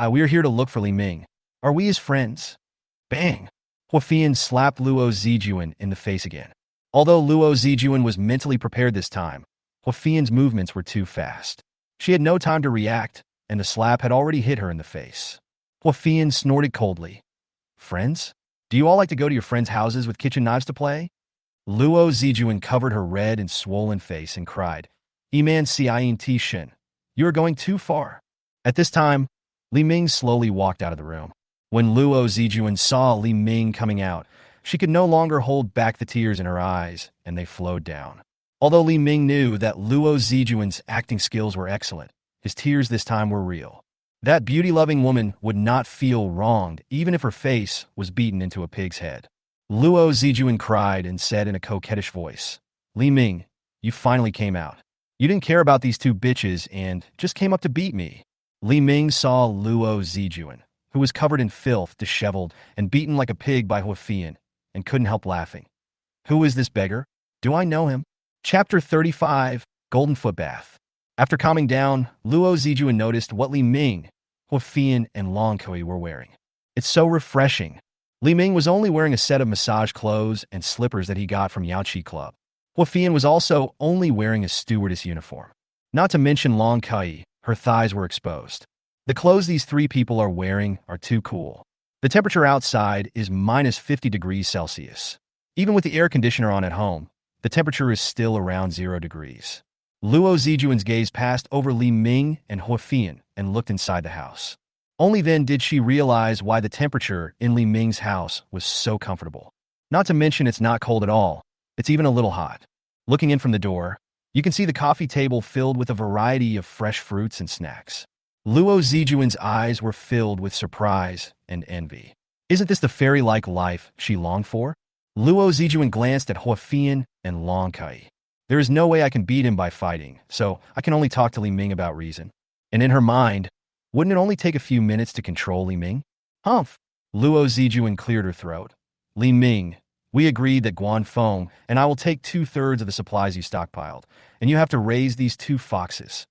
We're here to look for Li Ming. Are we his friends? Bang! Huafian slapped Luo Zijuan in the face again. Although Luo Zijuan was mentally prepared this time, Huafian's movements were too fast. She had no time to react, and the slap had already hit her in the face. Huafian snorted coldly. Friends? Do you all like to go to your friends' houses with kitchen knives to play? Luo Zijuan covered her red and swollen face and cried, Iman Xiayin Ti Shin, you are going too far. At this time, Li Ming slowly walked out of the room. When Luo Zijuan saw Li Ming coming out, she could no longer hold back the tears in her eyes, and they flowed down. Although Li Ming knew that Luo Zijuan's acting skills were excellent, his tears this time were real. That beauty-loving woman would not feel wronged even if her face was beaten into a pig's head. Luo Zijuan cried and said in a coquettish voice, Li Ming, you finally came out. You didn't care about these 2 bitches and just came up to beat me. Li Ming saw Luo Zijuan, who was covered in filth, disheveled, and beaten like a pig by Huafian, and couldn't help laughing. Who is this beggar? Do I know him? Chapter 35, Golden Footbath. After calming down, Luo Zijuan noticed what Li Ming, Huafian, and Long Kui were wearing. It's so refreshing. Li Ming was only wearing a set of massage clothes and slippers that he got from Yaoqi Club. Huafian was also only wearing a stewardess uniform. Not to mention Long Kai, her thighs were exposed. The clothes these three people are wearing are too cool. The temperature outside is minus 50 degrees Celsius. Even with the air conditioner on at home, the temperature is still around 0 degrees. Luo Zijuan's gaze passed over Li Ming and Huafian and looked inside the house. Only then did she realize why the temperature in Li Ming's house was so comfortable. Not to mention it's not cold at all, it's even a little hot. Looking in from the door, you can see the coffee table filled with a variety of fresh fruits and snacks. Luo Zijuan's eyes were filled with surprise and envy. Isn't this the fairy-like life she longed for? Luo Zijuan glanced at Huafian and Long Kai. There is no way I can beat him by fighting, so I can only talk to Li Ming about reason. And in her mind, wouldn't it only take a few minutes to control Li Ming? Humph! Luo Zijuan cleared her throat. Li Ming, we agreed that Guanfeng and I will take 2/3 of the supplies you stockpiled, and you have to raise these two foxes.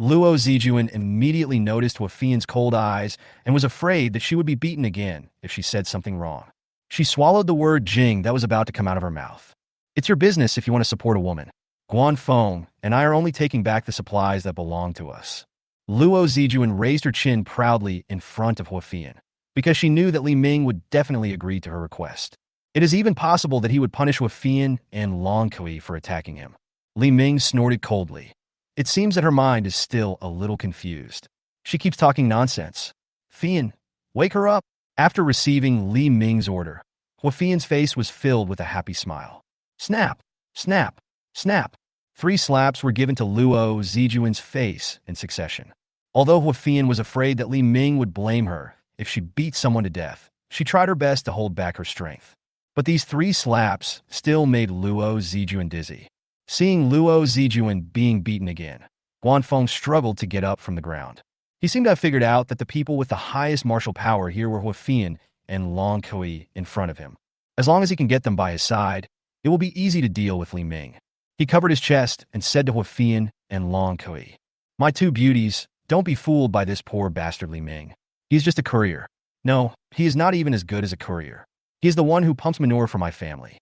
Luo Zijuan immediately noticed Huafian's cold eyes and was afraid that she would be beaten again if she said something wrong. She swallowed the word Jing that was about to come out of her mouth. It's your business if you want to support a woman. Guanfeng and I are only taking back the supplies that belong to us. Luo Zijuan raised her chin proudly in front of Huafian, because she knew that Li Ming would definitely agree to her request. It is even possible that he would punish Huafian and Long Kui for attacking him. Li Ming snorted coldly. It seems that her mind is still a little confused. She keeps talking nonsense. Fian, wake her up. After receiving Li Ming's order, Huafian's face was filled with a happy smile. Snap, snap, snap. 3 slaps were given to Luo Zijuan's face in succession. Although Huafian was afraid that Li Ming would blame her if she beat someone to death, she tried her best to hold back her strength. But these 3 slaps still made Luo Zijuan dizzy. Seeing Luo Zijuan being beaten again, Guanfeng struggled to get up from the ground. He seemed to have figured out that the people with the highest martial power here were Huafian and Long Kui in front of him. As long as he can get them by his side, it will be easy to deal with Li Ming. He covered his chest and said to Huafian and Long Kui, "My 2 beauties, don't be fooled by this poor bastard Li Ming. He is just a courier. No, he is not even as good as a courier. He is the one who pumps manure for my family.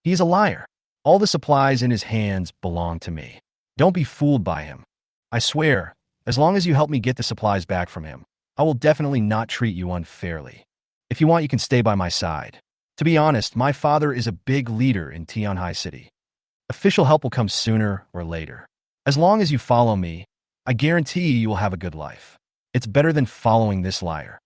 He is a liar. All the supplies in his hands belong to me. Don't be fooled by him. I swear, as long as you help me get the supplies back from him, I will definitely not treat you unfairly. If you want, you can stay by my side. To be honest, my father is a big leader in Tianhai City. Official help will come sooner or later. As long as you follow me, I guarantee you will have a good life. It's better than following this liar."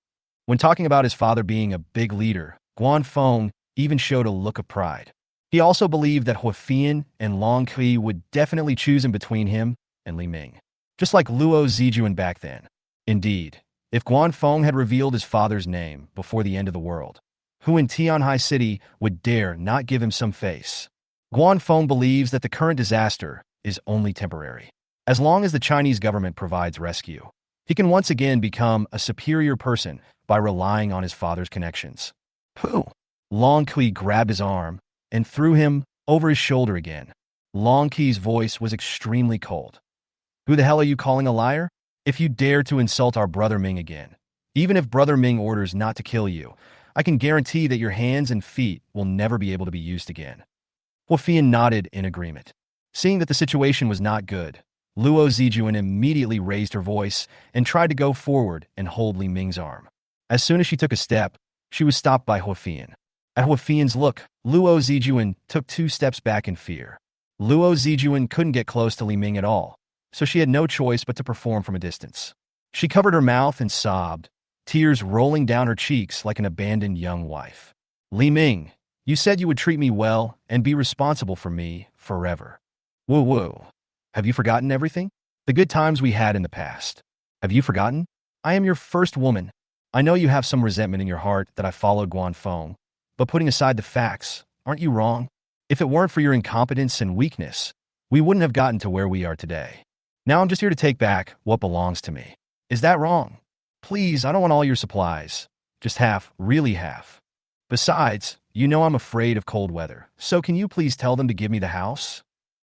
When talking about his father being a big leader, Guanfeng even showed a look of pride. He also believed that Huafian and Long Kui would definitely choose him between him and Li Ming, just like Luo Zijuan back then. Indeed, if Guanfeng had revealed his father's name before the end of the world, who in Tianhai City would dare not give him some face? Guanfeng believes that the current disaster is only temporary. As long as the Chinese government provides rescue, he can once again become a superior person by relying on his father's connections. Pooh! Long Kui grabbed his arm and threw him over his shoulder again. Long Kui's voice was extremely cold. "Who the hell are you calling a liar? If you dare to insult our brother Ming again, even if brother Ming orders not to kill you, I can guarantee that your hands and feet will never be able to be used again." Huafian nodded in agreement. Seeing that the situation was not good, Luo Zijuan immediately raised her voice and tried to go forward and hold Li Ming's arm. As soon as she took a step, she was stopped by Huafian. At Huafian's look, Luo Zijuan took 2 steps back in fear. Luo Zijuan couldn't get close to Li Ming at all, so she had no choice but to perform from a distance. She covered her mouth and sobbed, tears rolling down her cheeks like an abandoned young wife. "Li Ming, you said you would treat me well and be responsible for me forever. Woo-woo. Have you forgotten everything? The good times we had in the past. Have you forgotten? I am your first woman. I know you have some resentment in your heart that I followed Guanfeng, but putting aside the facts, aren't you wrong? If it weren't for your incompetence and weakness, we wouldn't have gotten to where we are today. Now I'm just here to take back what belongs to me. Is that wrong? Please, I don't want all your supplies. Just half, really half. Besides, you know I'm afraid of cold weather, so can you please tell them to give me the house?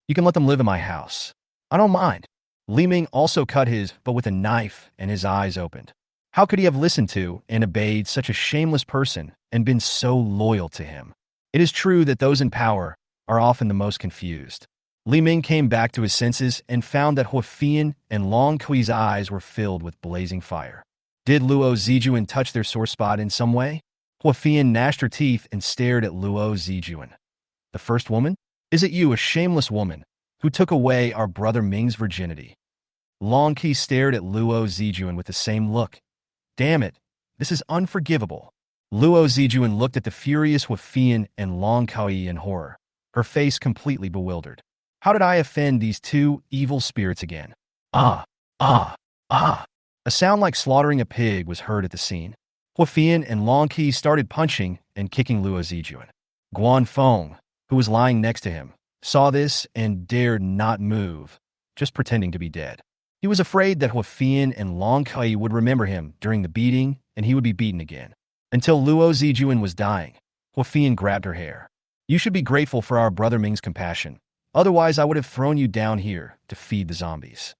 You can let them live in my house. I don't mind." Li Ming also cut his, but with a knife, and his eyes opened. How could he have listened to and obeyed such a shameless person and been so loyal to him? It is true that those in power are often the most confused. Li Ming came back to his senses and found that Huafian and Long Kui's eyes were filled with blazing fire. Did Luo Zijuan touch their sore spot in some way? Huafian gnashed her teeth and stared at Luo Zijuan. The first woman? Is it you, a shameless woman, who took away our brother Ming's virginity? Long Qi stared at Luo Zijuan with the same look. Damn it, this is unforgivable. Luo Zijuan looked at the furious Huafian and Long Kui in horror, her face completely bewildered. How did I offend these two evil spirits again? Ah, ah, ah. A sound like slaughtering a pig was heard at the scene. Huafian and Long Qi started punching and kicking Luo Zijuan. Guan Feng, who was lying next to him, saw this and dared not move, just pretending to be dead. He was afraid that Huafian and Long Kui would remember him during the beating and he would be beaten again. Until Luo Zijuan was dying, Huafian grabbed her hair. You should be grateful for our brother Ming's compassion. Otherwise, I would have thrown you down here to feed the zombies.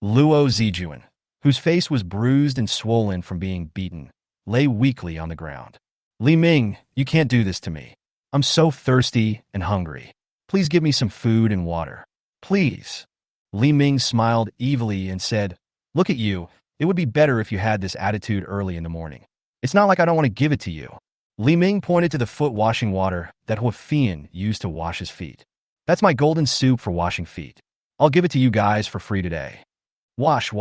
Luo Zijuan, whose face was bruised and swollen from being beaten, lay weakly on the ground. Li Ming, you can't do this to me. I'm so thirsty and hungry. Please give me some food and water. Please. Li Ming smiled evilly and said, Look at you. It would be better if you had this attitude early in the morning. It's not like I don't want to give it to you. Li Ming pointed to the foot washing water that Huafian used to wash his feet. That's my golden soup for washing feet. I'll give it to you guys for free today. Wash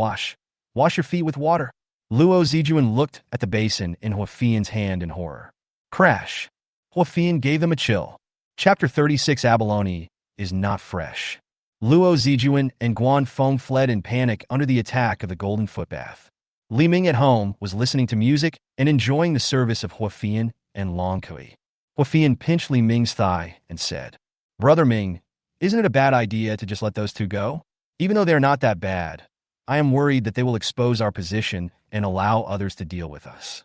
your feet with water. Luo Zijuan looked at the basin in Huafian's hand in horror. Crash. Huafian gave them a chill. Chapter 36 Abalone is not fresh. Luo Zijuan and Guan Feng fled in panic under the attack of the golden footbath. Li Ming at home was listening to music and enjoying the service of Huafian and Long Kui. Huafian pinched Li Ming's thigh and said, Brother Ming, isn't it a bad idea to just let those two go? Even though they're not that bad, I am worried that they will expose our position and allow others to deal with us.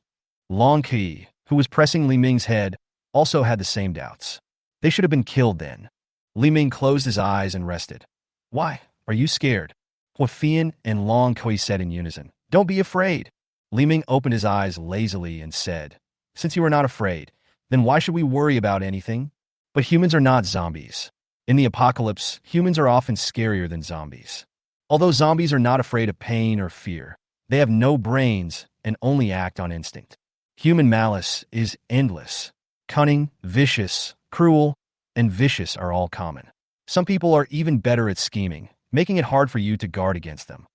Long Kui, who was pressing Li Ming's head, also had the same doubts. They should have been killed then. Li Ming closed his eyes and rested. Why? Are you scared? Huafian and Long Kui said in unison. Don't be afraid. Li Ming opened his eyes lazily and said, Since you are not afraid, then why should we worry about anything? But humans are not zombies. In the apocalypse, humans are often scarier than zombies. Although zombies are not afraid of pain or fear, they have no brains and only act on instinct. Human malice is endless. Cunning, vicious, cruel, and vicious are all common. Some people are even better at scheming, making it hard for you to guard against them.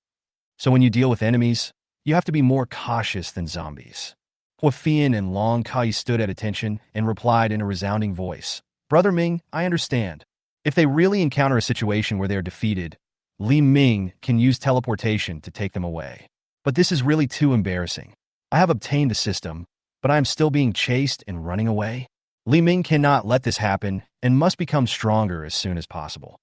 So when you deal with enemies, you have to be more cautious than zombies. Huafian and Long Kai stood at attention and replied in a resounding voice. Brother Ming, I understand. If they really encounter a situation where they are defeated, Li Ming can use teleportation to take them away. But this is really too embarrassing. I have obtained the system, but I am still being chased and running away. Li Ming cannot let this happen and must become stronger as soon as possible.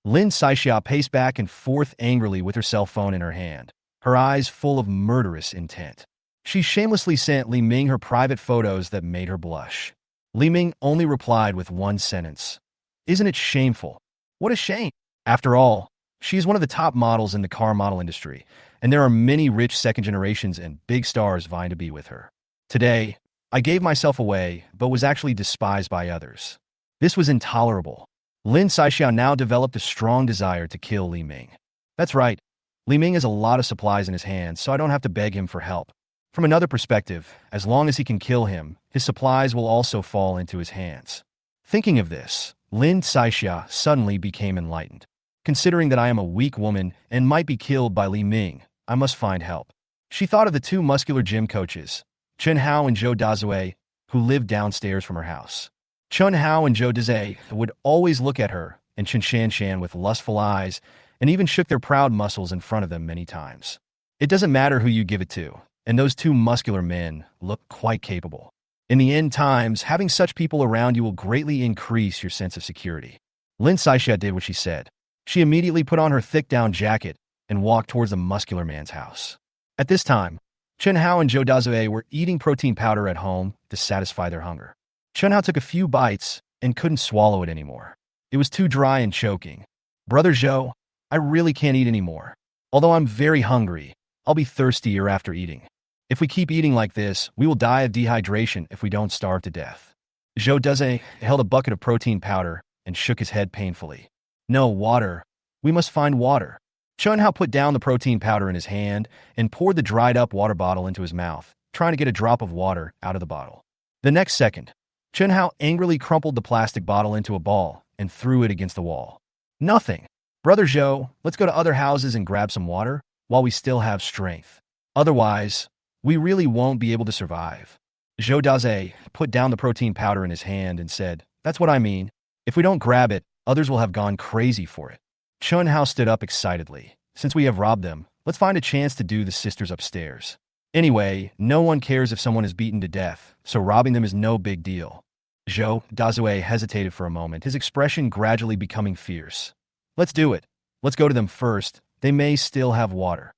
Lin Saixia paced back and forth angrily with her cell phone in her hand, her eyes full of murderous intent. She shamelessly sent Li Ming her private photos that made her blush. Li Ming only replied with one sentence. Isn't it shameful? What a shame. After all, she is one of the top models in the car model industry, and there are many rich second generations and big stars vying to be with her. Today, I gave myself away, but was actually despised by others. This was intolerable. Lin Saixia now developed a strong desire to kill Li Ming. That's right. Li Ming has a lot of supplies in his hands, so I don't have to beg him for help. From another perspective, as long as he can kill him, his supplies will also fall into his hands. Thinking of this, Lin Saixia suddenly became enlightened. Considering that I am a weak woman and might be killed by Li Ming, I must find help. She thought of the two muscular gym coaches, Chen Hao and Zhou Dazue, who lived downstairs from her house. Chen Hao and Zhou Dazue would always look at her and Chen Shanshan with lustful eyes and even shook their proud muscles in front of them many times. It doesn't matter who you give it to, and those two muscular men look quite capable. In the end times, having such people around you will greatly increase your sense of security. Lin Saixia did what she said. She immediately put on her thick down jacket and walked towards the muscular man's house. At this time, Chen Hao and Zhou Dazue were eating protein powder at home to satisfy their hunger. Chen Hao took a few bites and couldn't swallow it anymore. It was too dry and choking. Brother Zhou, I really can't eat anymore. Although I'm very hungry, I'll be thirstier after eating. If we keep eating like this, we will die of dehydration if we don't starve to death. Zhou Dazue held a bucket of protein powder and shook his head painfully. No, water. We must find water. Chun Hao put down the protein powder in his hand and poured the dried-up water bottle into his mouth, trying to get a drop of water out of the bottle. The next second, Chun Hao angrily crumpled the plastic bottle into a ball and threw it against the wall. Nothing. Brother Zhou, let's go to other houses and grab some water while we still have strength. Otherwise, we really won't be able to survive. Zhou Daze put down the protein powder in his hand and said, That's what I mean. If we don't grab it, others will have gone crazy for it. Chun Hao stood up excitedly. Since we have robbed them, let's find a chance to do the sisters upstairs. Anyway, no one cares if someone is beaten to death, so robbing them is no big deal. Zhou Dazue hesitated for a moment, his expression gradually becoming fierce. Let's do it. Let's go to them first. They may still have water.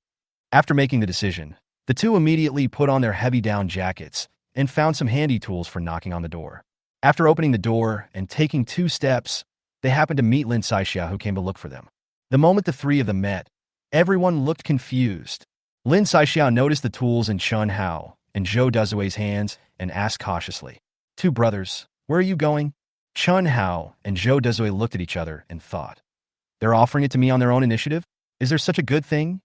After making the decision, the two immediately put on their heavy down jackets and found some handy tools for knocking on the door. After opening the door and taking 2 steps, they happened to meet Lin Saixia, who came to look for them. The moment the three of them met, everyone looked confused. Lin Saixia noticed the tools in Chun Hao and Zhou Dazue's hands and asked cautiously, Two brothers, where are you going? Chun Hao and Zhou Dazue looked at each other and thought, They're offering it to me on their own initiative? Is there such a good thing?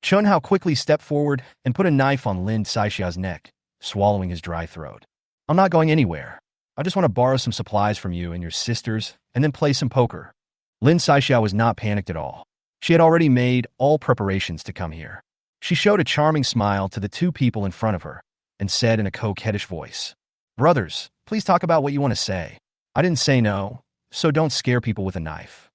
Chun Hao quickly stepped forward and put a knife on Lin Saixia's neck, swallowing his dry throat. I'm not going anywhere. I just want to borrow some supplies from you and your sisters and then play some poker. Lin Saixia was not panicked at all. She had already made all preparations to come here. She showed a charming smile to the two people in front of her and said in a coquettish voice, Brothers, please talk about what you want to say. I didn't say no, so don't scare people with a knife.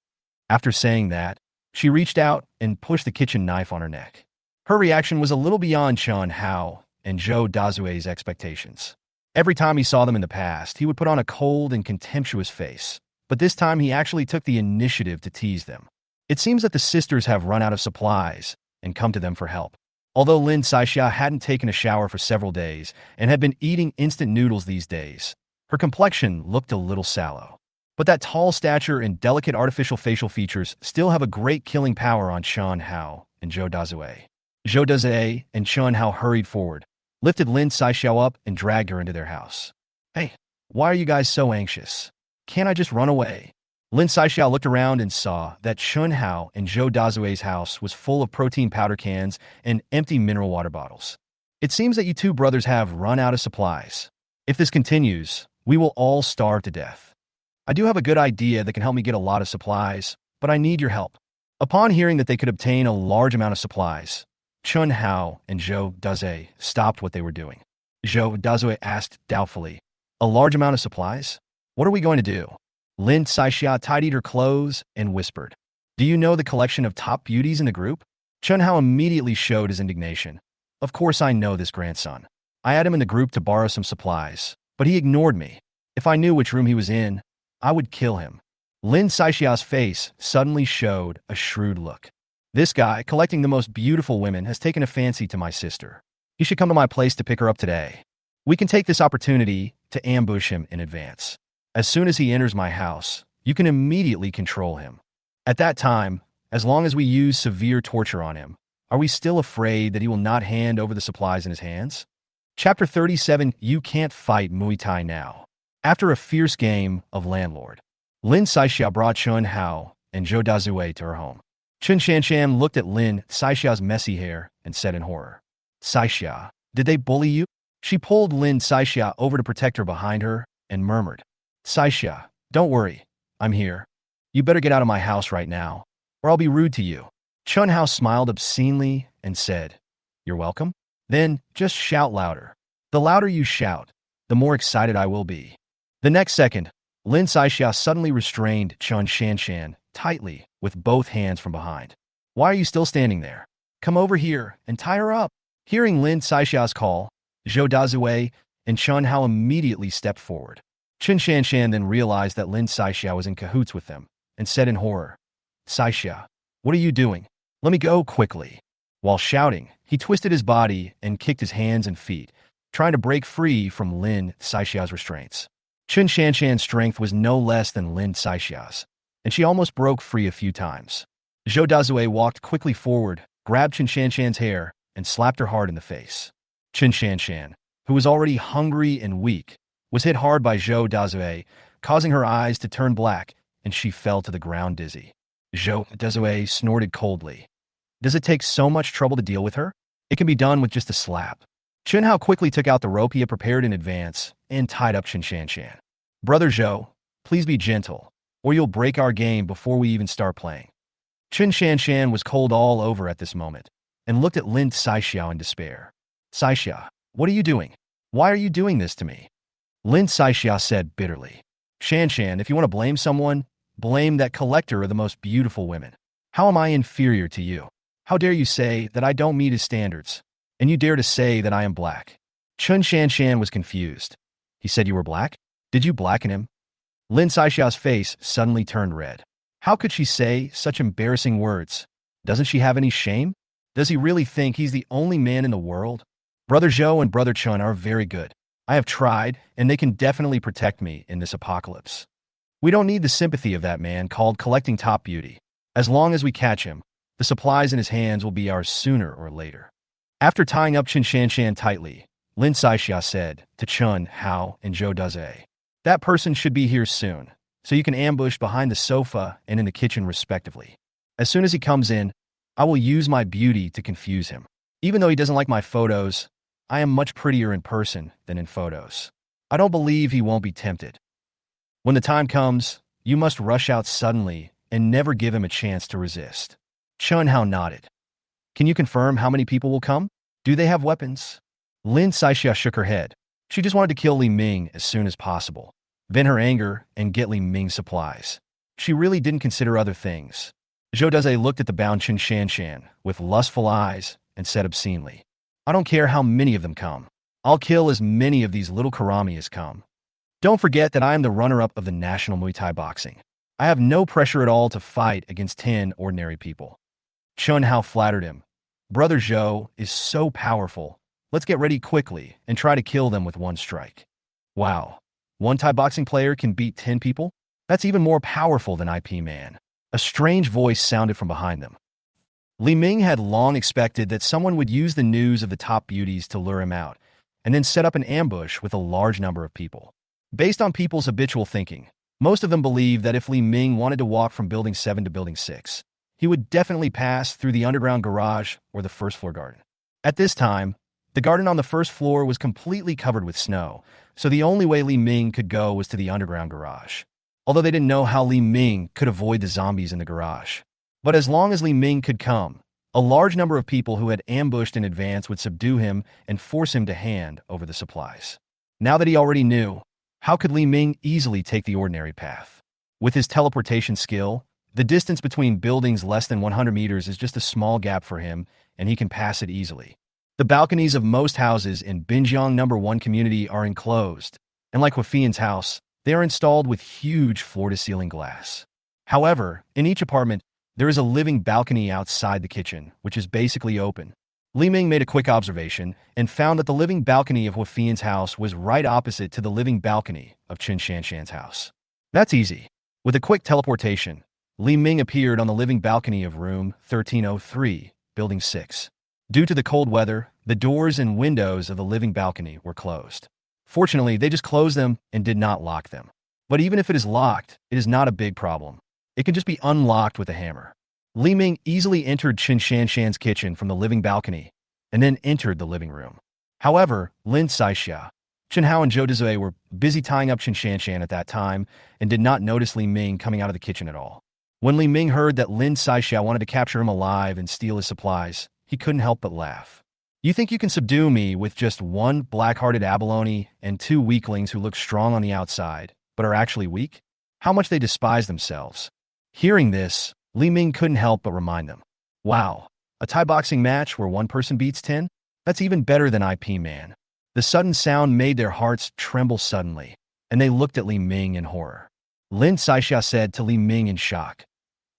After saying that, she reached out and pushed the kitchen knife on her neck. Her reaction was a little beyond Chun Hao and Zhou Dazue's expectations. Every time he saw them in the past, he would put on a cold and contemptuous face, but this time he actually took the initiative to tease them. It seems that the sisters have run out of supplies and come to them for help. Although Lin Saixia hadn't taken a shower for several days and had been eating instant noodles these days, her complexion looked a little sallow. But that tall stature and delicate artificial facial features still have a great killing power on Chun Hao and Zhou Dazue. Zhou Dazue and Chun Hao hurried forward, lifted Lin Saixia up and dragged her into their house. Hey, why are you guys so anxious? Can't I just run away? Lin Saixia looked around and saw that Chun Hao and Zhou Dazue's house was full of protein powder cans and empty mineral water bottles. It seems that you two brothers have run out of supplies. If this continues, we will all starve to death. I do have a good idea that can help me get a lot of supplies, but I need your help. Upon hearing that they could obtain a large amount of supplies, Chun Hao and Zhou Daze stopped what they were doing. Zhou Dazue asked doubtfully, A large amount of supplies? What are we going to do? Lin Saixia tidied her clothes and whispered, Do you know the collection of top beauties in the group? Chun Hao immediately showed his indignation. Of course I know this grandson. I had him in the group to borrow some supplies, but he ignored me. If I knew which room he was in, I would kill him. Lin Saixia's face suddenly showed a shrewd look. This guy, collecting the most beautiful women, has taken a fancy to my sister. He should come to my place to pick her up today. We can take this opportunity to ambush him in advance. As soon as he enters my house, you can immediately control him. At that time, as long as we use severe torture on him, are we still afraid that he will not hand over the supplies in his hands? Chapter 37, You Can't Fight Muay Thai Now. After a fierce game of landlord, Lin Saixia brought Chun Hao and Zhou Dazue to her home. Chun Shanshan looked at Lin Saixia's messy hair and said in horror, Saixia, did they bully you? She pulled Lin Saixia over to protect her behind her and murmured, Saixia, don't worry, I'm here. You better get out of my house right now, or I'll be rude to you. Chun Hao smiled obscenely and said, You're welcome? Then just shout louder. The louder you shout, the more excited I will be. The next second, Lin Saixia suddenly restrained Chun Shanshan tightly with both hands from behind. Why are you still standing there? Come over here and tie her up. Hearing Lin Saixia's call, Zhou Dazue and Chun Hao immediately stepped forward. Chun Shanshan then realized that Lin Saixia was in cahoots with them and said in horror, Saixia, what are you doing? Let me go quickly. While shouting, he twisted his body and kicked his hands and feet, trying to break free from Lin Saixia's restraints. Chun Shanshan's strength was no less than Lin Saixia's, and she almost broke free a few times. Zhou Dazue walked quickly forward, grabbed Chun Shanshan's hair, and slapped her hard in the face. Chun Shanshan, who was already hungry and weak, was hit hard by Zhou Dazue, causing her eyes to turn black and she fell to the ground dizzy. Zhou Dezue snorted coldly. Does it take so much trouble to deal with her? It can be done with just a slap. Chen Hao quickly took out the rope he had prepared in advance and tied up Chen Shanshan. Brother Zhou, please be gentle, or you'll break our game before we even start playing. Chen Shanshan was cold all over at this moment and looked at Lin Saixiao in despair. Saixiao, what are you doing? Why are you doing this to me? Lin Saixiao said bitterly. Shanshan, if you want to blame someone, blame that collector of the most beautiful women. How am I inferior to you? How dare you say that I don't meet his standards? And you dare to say that I am black? Chen Shanshan was confused. He said you were black? Did you blacken him? Lin Saixiao's face suddenly turned red. How could she say such embarrassing words? Doesn't she have any shame? Does he really think he's the only man in the world? Brother Zhou and Brother Chen are very good. I have tried, and they can definitely protect me in this apocalypse. We don't need the sympathy of that man called collecting top beauty. As long as we catch him, the supplies in his hands will be ours sooner or later. After tying up Chen Shanshan tightly, Lin Saixiao said to Chen Hao and Zhou Daze, that person should be here soon, so you can ambush behind the sofa and in the kitchen respectively. As soon as he comes in, I will use my beauty to confuse him. Even though he doesn't like my photos, I am much prettier in person than in photos. I don't believe he won't be tempted. When the time comes, you must rush out suddenly and never give him a chance to resist. Chen Hao nodded. Can you confirm how many people will come? Do they have weapons? Lin Saixiao shook her head. She just wanted to kill Li Ming as soon as possible, vent her anger, and get Li Ming's supplies. She really didn't consider other things. Zhou Daze looked at the bound Chen Shanshan with lustful eyes and said obscenely, I don't care how many of them come. I'll kill as many of these little karami as come. Don't forget that I am the runner-up of the National Muay Thai Boxing. I have no pressure at all to fight against 10 ordinary people. Chen Hao flattered him. Brother Zhou is so powerful. Let's get ready quickly and try to kill them with one strike. Wow, one Thai boxing player can beat 10 people? That's even more powerful than IP Man. A strange voice sounded from behind them. Li Ming had long expected that someone would use the news of the top beauties to lure him out, and then set up an ambush with a large number of people. Based on people's habitual thinking, most of them believed that if Li Ming wanted to walk from Building 7 to Building 6, he would definitely pass through the underground garage or the first-floor garden. At this time, the garden on the first floor was completely covered with snow, so the only way Li Ming could go was to the underground garage. Although they didn't know how Li Ming could avoid the zombies in the garage. But as long as Li Ming could come, a large number of people who had ambushed in advance would subdue him and force him to hand over the supplies. Now that he already knew, how could Li Ming easily take the ordinary path? With his teleportation skill, the distance between buildings less than 100 meters is just a small gap for him, and he can pass it easily. The balconies of most houses in Binjiang No. 1 community are enclosed, and like Huafian's house, they are installed with huge floor-to-ceiling glass. However, in each apartment, there is a living balcony outside the kitchen, which is basically open. Li Ming made a quick observation and found that the living balcony of Huafian's house was right opposite to the living balcony of Chen Shanshan's house. That's easy. With a quick teleportation, Li Ming appeared on the living balcony of room 1303, building 6. Due to the cold weather, the doors and windows of the living balcony were closed. Fortunately, they just closed them and did not lock them. But even if it is locked, it is not a big problem. It can just be unlocked with a hammer. Li Ming easily entered Chen Shanshan's kitchen from the living balcony and then entered the living room. However, Lin Saixiao, Chen Hao and Zhou Dezue were busy tying up Chen Shanshan at that time and did not notice Li Ming coming out of the kitchen at all. When Li Ming heard that Lin Saixiao wanted to capture him alive and steal his supplies, he couldn't help but laugh. You think you can subdue me with just one black-hearted abalone and 2 weaklings who look strong on the outside, but are actually weak? How much they despise themselves. Hearing this, Li Ming couldn't help but remind them. Wow, a Thai boxing match where one person beats 10? That's even better than IP Man. The sudden sound made their hearts tremble suddenly, and they looked at Li Ming in horror. Lin Saixiao said to Li Ming in shock,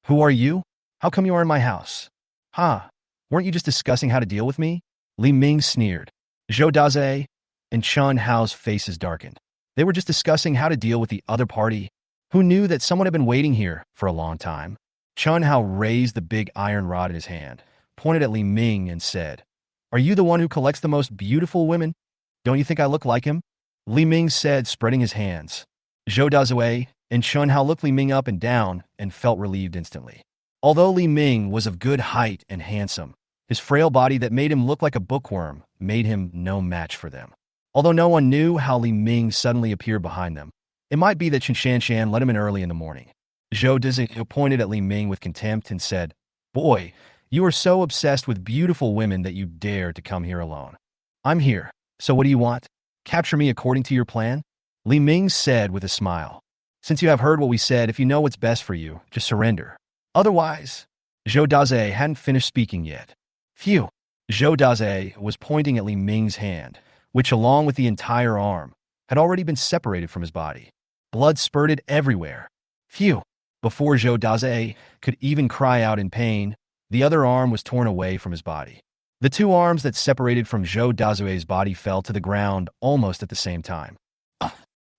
Who are you? How come you are in my house? Ha, weren't you just discussing how to deal with me? Li Ming sneered. Zhou Daze and Chen Hao's faces darkened. They were just discussing how to deal with the other party. Who knew that someone had been waiting here for a long time? Chen Hao raised the big iron rod in his hand, pointed at Li Ming and said, Are you the one who collects the most beautiful women? Don't you think I look like him? Li Ming said, spreading his hands. Zhou Dazue and Chun Hao looked Li Ming up and down and felt relieved instantly. Although Li Ming was of good height and handsome, his frail body that made him look like a bookworm made him no match for them. Although no one knew how Li Ming suddenly appeared behind them, it might be that Chen Shanshan let him in early in the morning. Zhou Dazai pointed at Li Ming with contempt and said, "Boy, you are so obsessed with beautiful women that you dare to come here alone. I'm here, so what do you want? Capture me according to your plan?" Li Ming said with a smile. "Since you have heard what we said, if you know what's best for you, just surrender. Otherwise..." Zhou Dazai hadn't finished speaking yet. Phew. Zhou Dazai was pointing at Li Ming's hand, which along with the entire arm, had already been separated from his body. Blood spurted everywhere. Phew. Before Zhou Dazai could even cry out in pain, the other arm was torn away from his body. The two arms that separated from Zhou Dazai's body fell to the ground almost at the same time.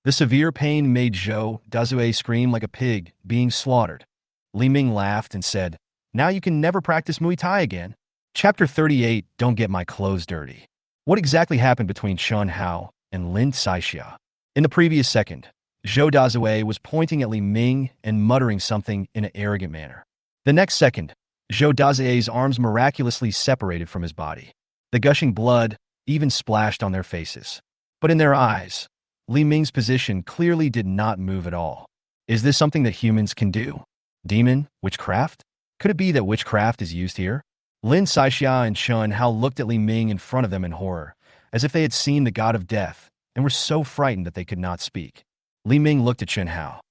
The severe pain made Zhou Dazai scream like a pig being slaughtered. Li Ming laughed and said, "Now you can never practice Muay Thai again." Chapter 38, Don't Get My Clothes Dirty. What exactly happened between Chun Hao and Lin Saixia? In the previous second, Zhou Dazai was pointing at Li Ming and muttering something in an arrogant manner. The next second, Zhou Dazai's arms miraculously separated from his body. The gushing blood even splashed on their faces. But in their eyes, Li Ming's position clearly did not move at all. Is this something that humans can do? Demon? Witchcraft? Could it be that witchcraft is used here? Lin Saixia and Chun Hao looked at Li Ming in front of them in horror, as if they had seen the god of death, and were so frightened that they could not speak. Li Ming looked at Chun Hao.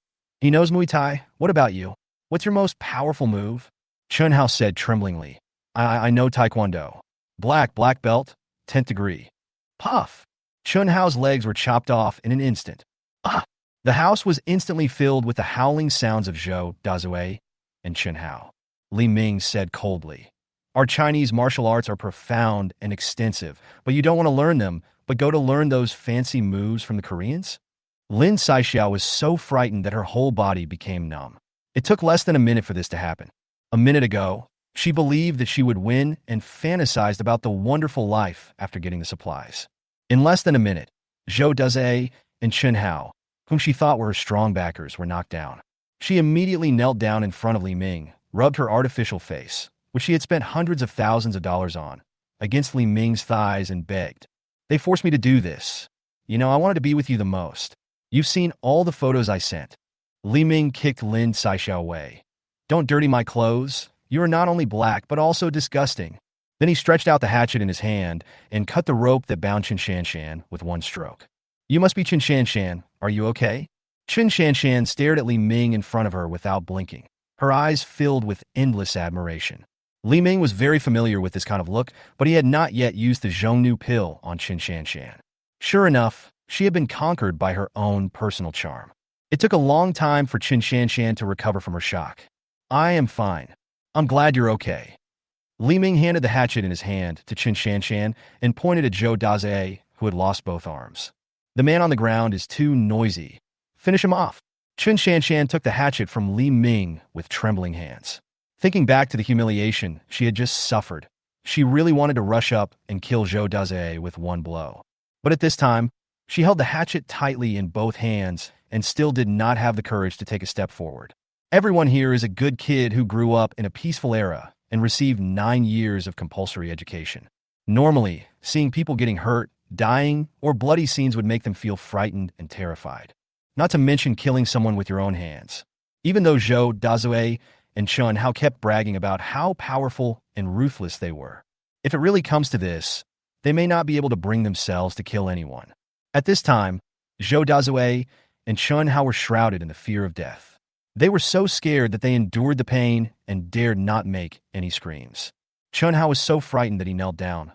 "He knows Muay Thai. What about you? What's your most powerful move?" Chun Hao said tremblingly, I know Taekwondo. Black belt, 10th degree." Puff! Chun Hao's legs were chopped off in an instant. Ah! The house was instantly filled with the howling sounds of Zhou Dazai and Chun Hao. Li Ming said coldly, "Our Chinese martial arts are profound and extensive, but you don't want to learn them, but go to learn those fancy moves from the Koreans?" Lin Saixia was so frightened that her whole body became numb. It took less than a minute for this to happen. A minute ago, she believed that she would win and fantasized about the wonderful life after getting the supplies. In less than a minute, Zhou Dazai and Chun Hao, whom she thought were her strong backers, were knocked down. She immediately knelt down in front of Li Ming, rubbed her artificial face, which she had spent hundreds of thousands of dollars on, against Li Ming's thighs and begged, "They forced me to do this. You know, I wanted to be with you the most. You've seen all the photos I sent." Li Ming kicked Lin Saixia away. "Don't dirty my clothes. You are not only black, but also disgusting." Then he stretched out the hatchet in his hand and cut the rope that bound Chen Shanshan with one stroke. "You must be Chen Shanshan. Are you okay?" Chen Shanshan stared at Li Ming in front of her without blinking, her eyes filled with endless admiration. Li Ming was very familiar with this kind of look, but he had not yet used the Zhongnu pill on Chen Shanshan. Sure enough, she had been conquered by her own personal charm. It took a long time for Chen Shanshan to recover from her shock. "I am fine. I'm glad you're okay." Li Ming handed the hatchet in his hand to Chen Shanshan and pointed at Zhou Dazai, who had lost both arms. "The man on the ground is too noisy. Finish him off." Chen Shanshan took the hatchet from Li Ming with trembling hands. Thinking back to the humiliation she had just suffered, she really wanted to rush up and kill Zhou Dazai with one blow. But at this time, she held the hatchet tightly in both hands and still did not have the courage to take a step forward. Everyone here is a good kid who grew up in a peaceful era and received 9 years of compulsory education. Normally, seeing people getting hurt, dying, or bloody scenes would make them feel frightened and terrified. Not to mention killing someone with your own hands. Even though Zhou Dazai and Chun Hao kept bragging about how powerful and ruthless they were. If it really comes to this, they may not be able to bring themselves to kill anyone. At this time, Zhou Dazai and Chun Hao were shrouded in the fear of death. They were so scared that they endured the pain and dared not make any screams. Chun Hao was so frightened that he knelt down.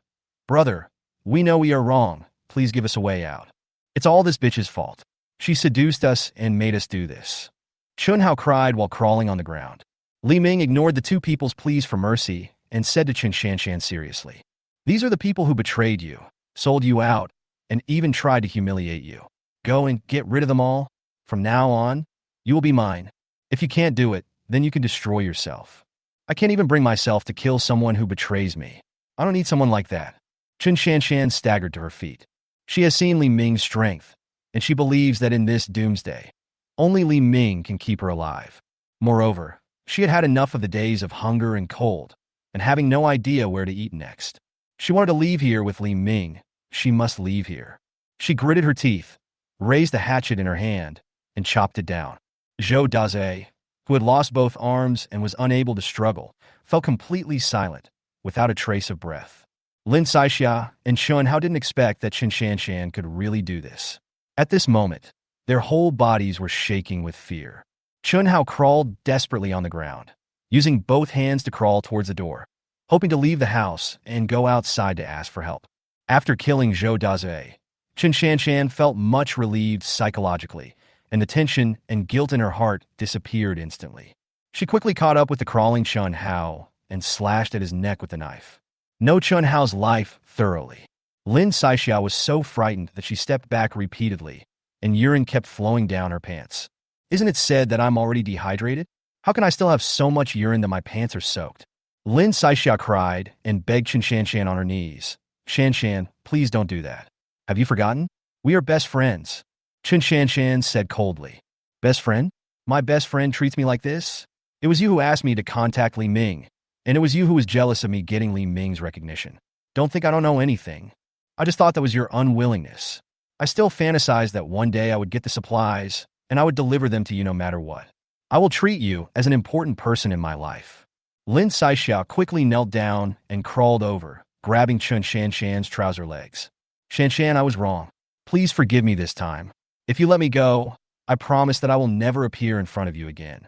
"Brother, we know we are wrong. Please give us a way out. It's all this bitch's fault. She seduced us and made us do this." Chun Hao cried while crawling on the ground. Li Ming ignored the two people's pleas for mercy and said to Chen Shanshan seriously, "These are the people who betrayed you, sold you out, and even tried to humiliate you. Go and get rid of them all. From now on, you will be mine. If you can't do it, then you can destroy yourself. I can't even bring myself to kill someone who betrays me. I don't need someone like that." Chen Shanshan staggered to her feet. She has seen Li Ming's strength, and she believes that in this doomsday, Only Li Ming can keep her alive. Moreover, she had had enough of the days of hunger and cold, and having no idea where to eat next. She wanted to leave here with Li Ming. She must leave here. She gritted her teeth, raised the hatchet in her hand, and chopped it down. Zhou Daze, who had lost both arms and was unable to struggle, fell completely silent, without a trace of breath. Lin Saixia and Chun Hao didn't expect that Qin Shanshan could really do this. At this moment, their whole bodies were shaking with fear. Chun Hao crawled desperately on the ground, using both hands to crawl towards the door, hoping to leave the house and go outside to ask for help. After killing Zhou Daze, Qin Shanshan felt much relieved psychologically, and the tension and guilt in her heart disappeared instantly. She quickly caught up with the crawling Chun Hao and slashed at his neck with the knife. No Chun Hao's life thoroughly. Lin Saixia was so frightened that she stepped back repeatedly, and urine kept flowing down her pants. Isn't it said that I'm already dehydrated? How can I still have so much urine that my pants are soaked? Lin Saixia cried and begged Qin Shanshan on her knees. Shanshan, please don't do that. Have you forgotten? We are best friends. Qin Shanshan said coldly. Best friend? My best friend treats me like this? It was you who asked me to contact Li Ming, and it was you who was jealous of me getting Li Ming's recognition. Don't think I don't know anything. I just thought that was your unwillingness. I still fantasized that one day I would get the supplies, and I would deliver them to you no matter what. I will treat you as an important person in my life. Lin Saixia quickly knelt down and crawled over, grabbing Qin Shanshan's trouser legs. Shanshan, I was wrong. Please forgive me this time. If you let me go, I promise that I will never appear in front of you again.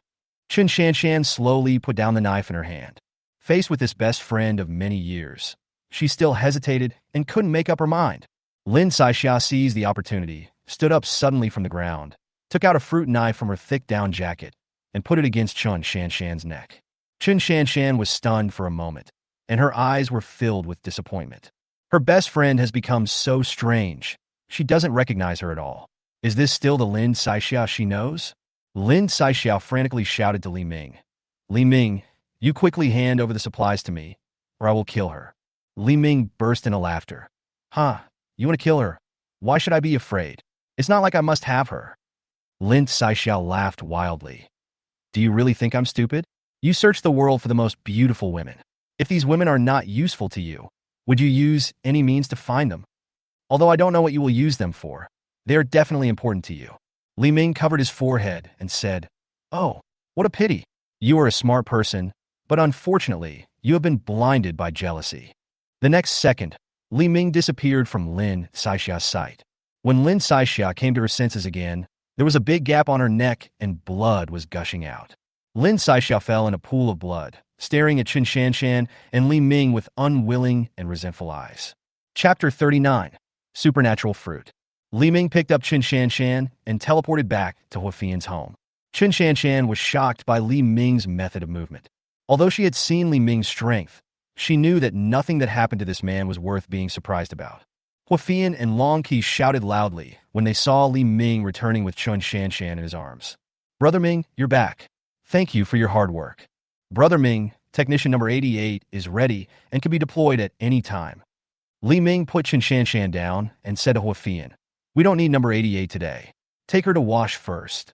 Qin Shanshan slowly put down the knife in her hand. Faced with this best friend of many years, she still hesitated and couldn't make up her mind. Lin Saixia seized the opportunity, stood up suddenly from the ground, took out a fruit knife from her thick down jacket, and put it against Qin Shanshan's neck. Qin Shanshan was stunned for a moment, and her eyes were filled with disappointment. Her best friend has become so strange. She doesn't recognize her at all. Is this still the Lin Saixia she knows? Lin Saixia frantically shouted to Li Ming. Li Ming, you quickly hand over the supplies to me, or I will kill her. Li Ming burst into laughter. Huh, you want to kill her? Why should I be afraid? It's not like I must have her. Lin Saixia laughed wildly. Do you really think I'm stupid? You search the world for the most beautiful women. If these women are not useful to you, would you use any means to find them? Although I don't know what you will use them for, they are definitely important to you. Li Ming covered his forehead and said, Oh, what a pity. You are a smart person, but unfortunately, you have been blinded by jealousy. The next second, Li Ming disappeared from Lin Saixia's sight. When Lin Saixia came to her senses again, there was a big gap on her neck and blood was gushing out. Lin Saixia fell in a pool of blood, staring at Qin Shanshan and Li Ming with unwilling and resentful eyes. Chapter 39. Supernatural Fruit. Li Ming picked up Qin Shanshan and teleported back to Huafian's home. Qin Shanshan was shocked by Li Ming's method of movement. Although she had seen Li Ming's strength, she knew that nothing that happened to this man was worth being surprised about. Huafian and Long Qi shouted loudly when they saw Li Ming returning with Qin Shanshan in his arms. Brother Ming, you're back. Thank you for your hard work. Brother Ming, Technician number 88, is ready and can be deployed at any time. Li Ming put Qin Shanshan down and said to Huafian, We don't need number 88 today. Take her to wash first.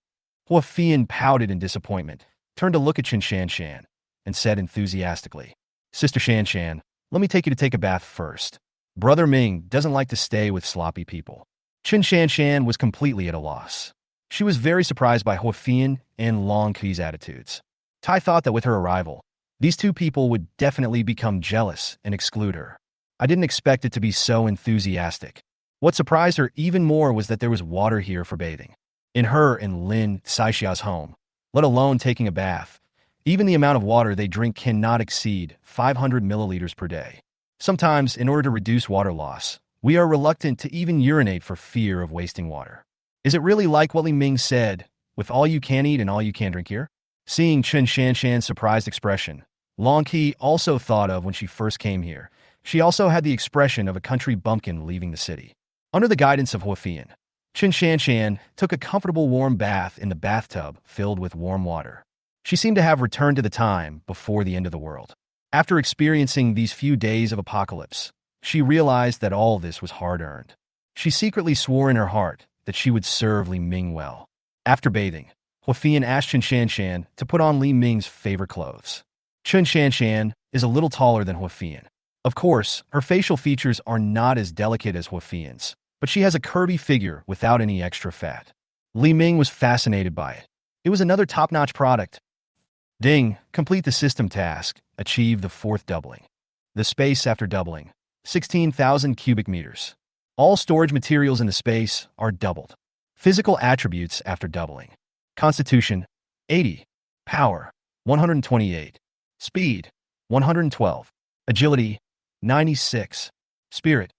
Huafian pouted in disappointment, turned to look at Qin Shanshan, and said enthusiastically, Sister Shanshan, let me take you to take a bath first. Brother Ming doesn't like to stay with sloppy people. Qin Shanshan was completely at a loss. She was very surprised by Huafian and Long Qi's attitudes. Tai thought that with her arrival, these two people would definitely become jealous and exclude her. I didn't expect it to be so enthusiastic. What surprised her even more was that there was water here for bathing. In her and Lin Saixia's home, let alone taking a bath, even the amount of water they drink cannot exceed 500 milliliters per day. Sometimes, in order to reduce water loss, we are reluctant to even urinate for fear of wasting water. Is it really like what Li Ming said, with all you can eat and all you can drink here? Seeing Qin Shanshan's surprised expression, Long Qi also thought of when she first came here. She also had the expression of a country bumpkin leaving the city. Under the guidance of Huafian, Qin Shanshan took a comfortable warm bath in the bathtub filled with warm water. She seemed to have returned to the time before the end of the world. After experiencing these few days of apocalypse, she realized that all this was hard-earned. She secretly swore in her heart that she would serve Li Ming well. After bathing, Huafian asked Chun Shanshan to put on Li Ming's favorite clothes. Chun Shanshan is a little taller than Huafian. Of course, her facial features are not as delicate as Huafian's, but she has a curvy figure without any extra fat. Li Ming was fascinated by it. It was another top-notch product. Ding, complete the system task, achieve the fourth doubling. The space after doubling, 16,000 cubic meters. All storage materials in the space are doubled. Physical attributes after doubling. Constitution, 80. Power, 128. Speed, 112. Agility, 96. Spirit,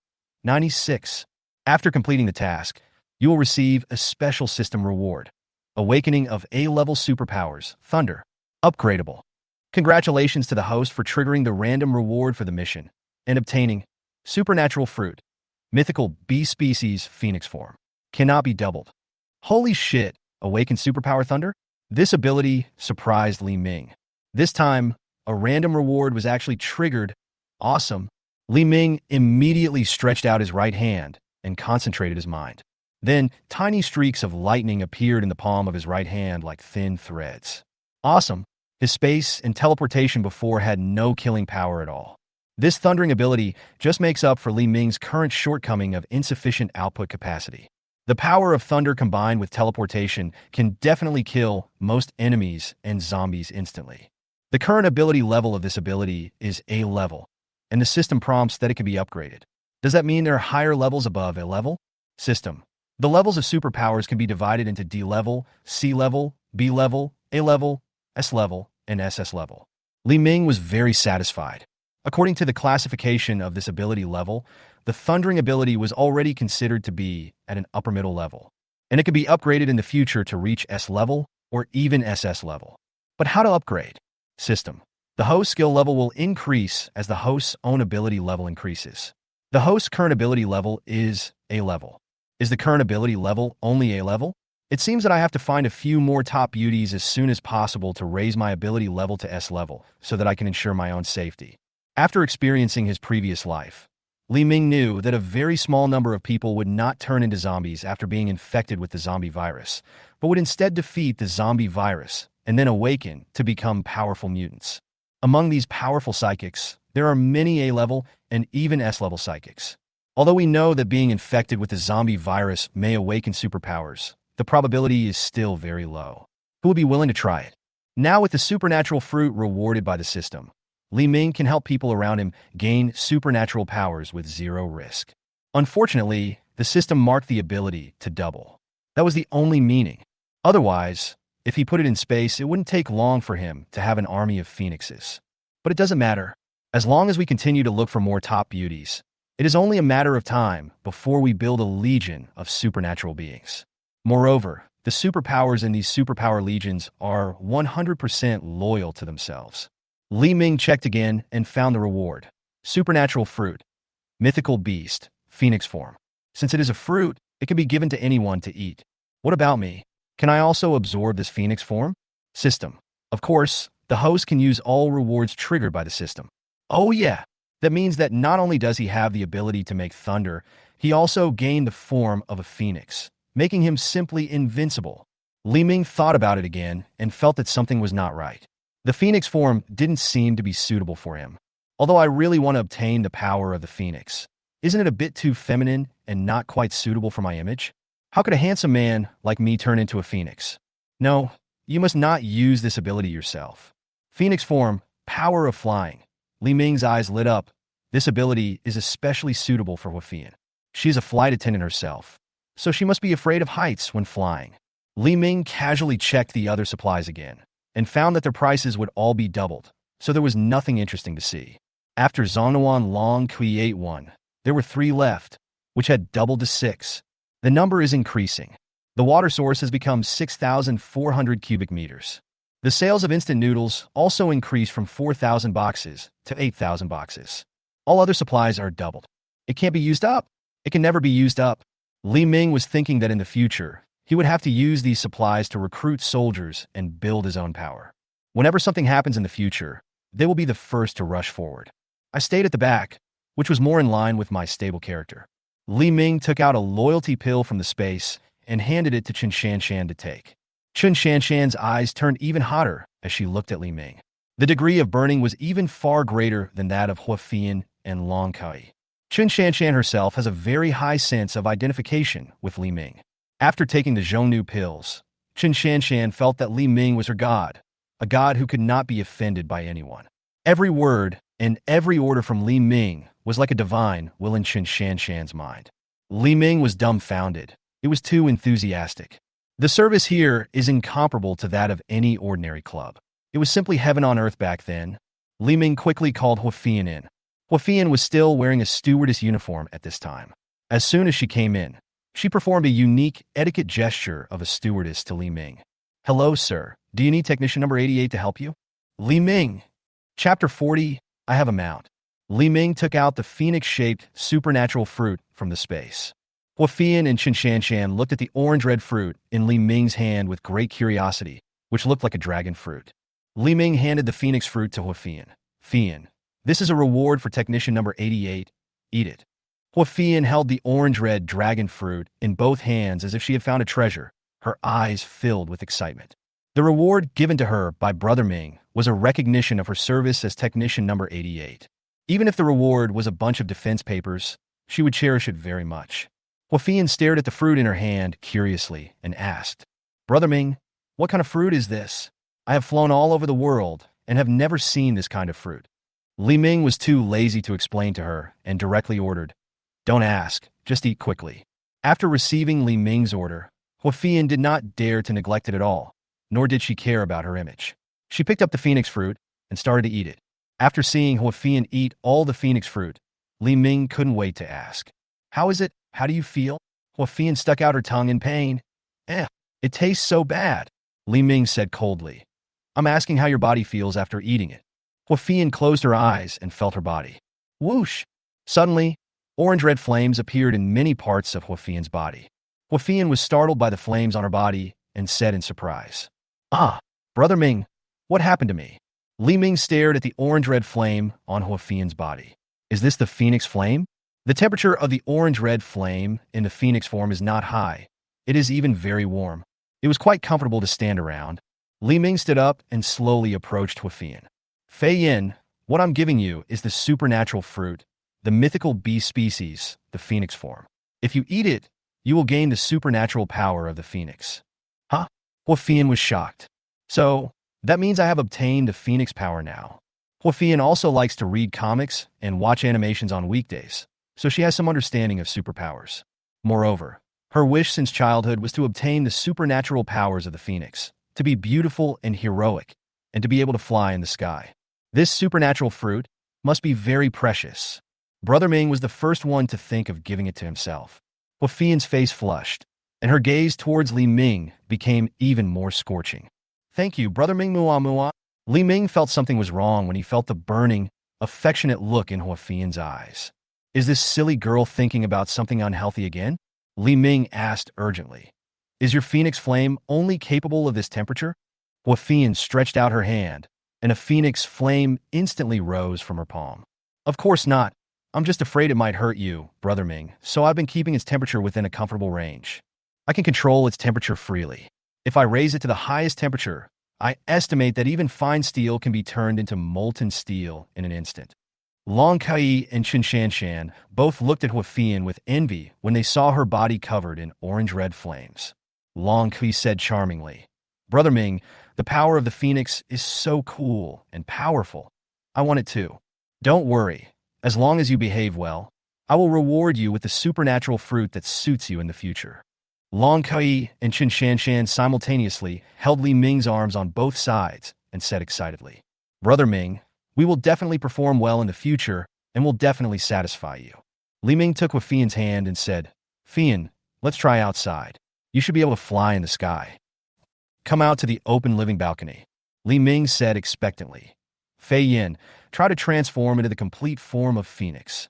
96. After completing the task, you will receive a special system reward. Awakening of A-level superpowers, Thunder. Upgradable. Congratulations to the host for triggering the random reward for the mission and obtaining Supernatural Fruit. Mythical B species Phoenix form. Cannot be doubled. Holy shit, Awaken Superpower Thunder? This ability surprised Li Ming. This time, a random reward was actually triggered. Awesome. Li Ming immediately stretched out his right hand and concentrated his mind. Then, tiny streaks of lightning appeared in the palm of his right hand like thin threads. Awesome. His space and teleportation before had no killing power at all. This thundering ability just makes up for Li Ming's current shortcoming of insufficient output capacity. The power of thunder combined with teleportation can definitely kill most enemies and zombies instantly. The current ability level of this ability is A level, and the system prompts that it can be upgraded. Does that mean there are higher levels above A level? System. The levels of superpowers can be divided into D level, C level, B level, A level, S level, and SS level. Li Ming was very satisfied. According to the classification of this ability level, the thundering ability was already considered to be at an upper middle level, and it could be upgraded in the future to reach S level or even SS level. But how to upgrade? System. The host skill level will increase as the host's own ability level increases. The host's current ability level is A level. Is the current ability level only A level? It seems that I have to find a few more top beauties as soon as possible to raise my ability level to S level so that I can ensure my own safety. After experiencing his previous life, Li Ming knew that a very small number of people would not turn into zombies after being infected with the zombie virus, but would instead defeat the zombie virus and then awaken to become powerful mutants. Among these powerful psychics, there are many A-level and even S-level psychics. Although we know that being infected with the zombie virus may awaken superpowers, the probability is still very low. Who would be willing to try it? Now with the supernatural fruit rewarded by the system, Li Ming can help people around him gain supernatural powers with zero risk. Unfortunately, the system marked the ability to double. That was the only meaning. Otherwise, if he put it in space, it wouldn't take long for him to have an army of phoenixes. But it doesn't matter. As long as we continue to look for more top beauties, it is only a matter of time before we build a legion of supernatural beings. Moreover, the superpowers in these superpower legions are 100% loyal to themselves. Li Ming checked again and found the reward. Supernatural fruit. Mythical beast. Phoenix form. Since it is a fruit, it can be given to anyone to eat. What about me? Can I also absorb this phoenix form? System. Of course, the host can use all rewards triggered by the system. Oh yeah! That means that not only does he have the ability to make thunder, he also gained the form of a phoenix, making him simply invincible. Li Ming thought about it again and felt that something was not right. The phoenix form didn't seem to be suitable for him. Although I really want to obtain the power of the phoenix, isn't it a bit too feminine and not quite suitable for my image? How could a handsome man like me turn into a phoenix? No, you must not use this ability yourself. Phoenix form, power of flying. Li Ming's eyes lit up. This ability is especially suitable for Huafian. She's a flight attendant herself, so she must be afraid of heights when flying. Li Ming casually checked the other supplies again and found that their prices would all be doubled, so there was nothing interesting to see. After Zhongnuan Long Kui 1, there were 3 left, which had doubled to 6. The number is increasing. The water source has become 6,400 cubic meters. The sales of instant noodles also increased from 4,000 boxes to 8,000 boxes. All other supplies are doubled. It can't be used up. It can never be used up. Li Ming was thinking that in the future, he would have to use these supplies to recruit soldiers and build his own power. Whenever something happens in the future, they will be the first to rush forward. I stayed at the back, which was more in line with my stable character. Li Ming took out a loyalty pill from the space and handed it to Chen Shanshan to take. Chen Shanshan's eyes turned even hotter as she looked at Li Ming. The degree of burning was even far greater than that of Hua Fian and Long Kai. Chen Shanshan herself has a very high sense of identification with Li Ming. After taking the Zhongnu pills, Chen Shanshan felt that Li Ming was her god, a god who could not be offended by anyone. Every word and every order from Li Ming was like a divine will in Chen Shanshan's mind. Li Ming was dumbfounded. It was too enthusiastic. The service here is incomparable to that of any ordinary club. It was simply heaven on earth back then. Li Ming quickly called Hua Fian in. Hua Fian was still wearing a stewardess uniform at this time. As soon as she came in, she performed a unique etiquette gesture of a stewardess to Li Ming. "Hello, sir. Do you need technician number 88 to help you?" Li Ming. Chapter 40, I have a mount. Li Ming took out the phoenix-shaped supernatural fruit from the space. Hua Fian and Chen Shanshan looked at the orange-red fruit in Li Ming's hand with great curiosity, which looked like a dragon fruit. Li Ming handed the phoenix fruit to Hua Fian. "Fian, this is a reward for technician number 88. Eat it." Hua Fian held the orange-red dragon fruit in both hands as if she had found a treasure, her eyes filled with excitement. The reward given to her by Brother Ming was a recognition of her service as technician number 88. Even if the reward was a bunch of defense papers, she would cherish it very much. Hua Fian stared at the fruit in her hand curiously and asked, "Brother Ming, what kind of fruit is this? I have flown all over the world and have never seen this kind of fruit." Li Ming was too lazy to explain to her and directly ordered, "Don't ask, just eat quickly." After receiving Li Ming's order, Hua Fian did not dare to neglect it at all, nor did she care about her image. She picked up the phoenix fruit and started to eat it. After seeing Hua Fian eat all the phoenix fruit, Li Ming couldn't wait to ask, "How is it? How do you feel?" Hua Fian stuck out her tongue in pain. It tastes so bad," Li Ming said coldly. "I'm asking how your body feels after eating it." Hua Fian closed her eyes and felt her body. Whoosh! Suddenly, orange-red flames appeared in many parts of Hua Fian's body. Hua Fian was startled by the flames on her body and said in surprise, "Ah, Brother Ming, what happened to me?" Li Ming stared at the orange-red flame on Hua Fian's body. "Is this the phoenix flame?" The temperature of the orange-red flame in the phoenix form is not high. It is even very warm. It was quite comfortable to stand around. Li Ming stood up and slowly approached Hua Fian. "Fei Yin, what I'm giving you is the supernatural fruit, the mythical bee species, the phoenix form. If you eat it, you will gain the supernatural power of the phoenix." Huh? Hua Fian was shocked. "So, that means I have obtained the phoenix power now." Hua Fian also likes to read comics and watch animations on weekdays, so she has some understanding of superpowers. Moreover, her wish since childhood was to obtain the supernatural powers of the phoenix, to be beautiful and heroic, and to be able to fly in the sky. This supernatural fruit must be very precious. Brother Ming was the first one to think of giving it to himself. Hua Fian's face flushed, and her gaze towards Li Ming became even more scorching. "Thank you, Brother Ming Mua Mua." Li Ming felt something was wrong when he felt the burning, affectionate look in Hua Fian's eyes. Is this silly girl thinking about something unhealthy again? Li Ming asked urgently. "Is your phoenix flame only capable of this temperature?" Hua Fian stretched out her hand, and a phoenix flame instantly rose from her palm. "Of course not. I'm just afraid it might hurt you, Brother Ming, so I've been keeping its temperature within a comfortable range. I can control its temperature freely. If I raise it to the highest temperature, I estimate that even fine steel can be turned into molten steel in an instant." Long Kai and Chen Shanshan both looked at Hua Fian with envy when they saw her body covered in orange-red flames. Long Kai said charmingly, "Brother Ming, the power of the phoenix is so cool and powerful. I want it too. Don't worry. As long as you behave well, I will reward you with the supernatural fruit that suits you in the future." Long Kai and Chen Shanshan simultaneously held Li Ming's arms on both sides and said excitedly, "Brother Ming, we will definitely perform well in the future and will definitely satisfy you." Li Ming took Hua Fian's hand and said, "Fian, let's try outside. You should be able to fly in the sky. Come out to the open living balcony." Li Ming said expectantly. "Fei Yin, try to transform into the complete form of phoenix."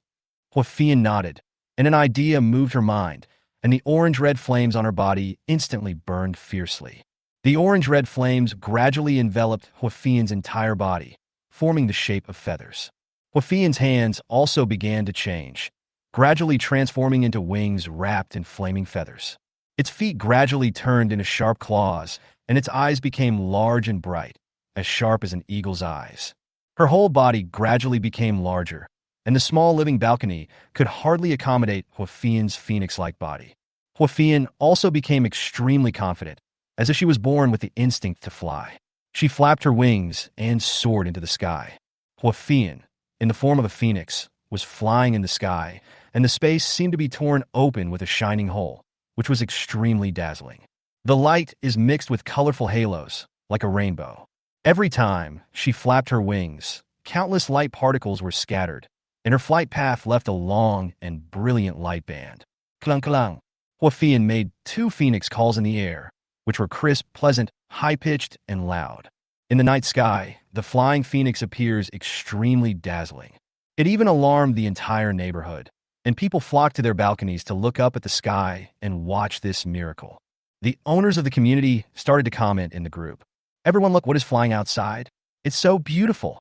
Hua Fian nodded, and an idea moved her mind, and the orange-red flames on her body instantly burned fiercely. The orange-red flames gradually enveloped Hua Fian's entire body, forming the shape of feathers. Hua Fian's hands also began to change, gradually transforming into wings wrapped in flaming feathers. Its feet gradually turned into sharp claws, and its eyes became large and bright, as sharp as an eagle's eyes. Her whole body gradually became larger, and the small living balcony could hardly accommodate Huafian's phoenix-like body. Huafian also became extremely confident, as if she was born with the instinct to fly. She flapped her wings and soared into the sky. Huafian, in the form of a phoenix, was flying in the sky, and the space seemed to be torn open with a shining hole, which was extremely dazzling. The light is mixed with colorful halos, like a rainbow. Every time she flapped her wings, countless light particles were scattered, and her flight path left a long and brilliant light band. Clang clang. Huafian made 2 phoenix calls in the air, which were crisp, pleasant, high-pitched, and loud. In the night sky, the flying phoenix appears extremely dazzling. It even alarmed the entire neighborhood, and people flocked to their balconies to look up at the sky and watch this miracle. The owners of the community started to comment in the group. Everyone, look what is flying outside. It's so beautiful.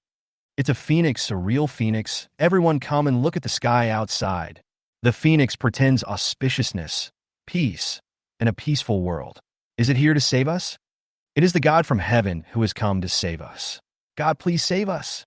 It's a phoenix, a real phoenix. Everyone come and look at the sky outside. The phoenix pretends auspiciousness, peace, and a peaceful world. Is it here to save us? It is the God from heaven who has come to save us. God, please save us.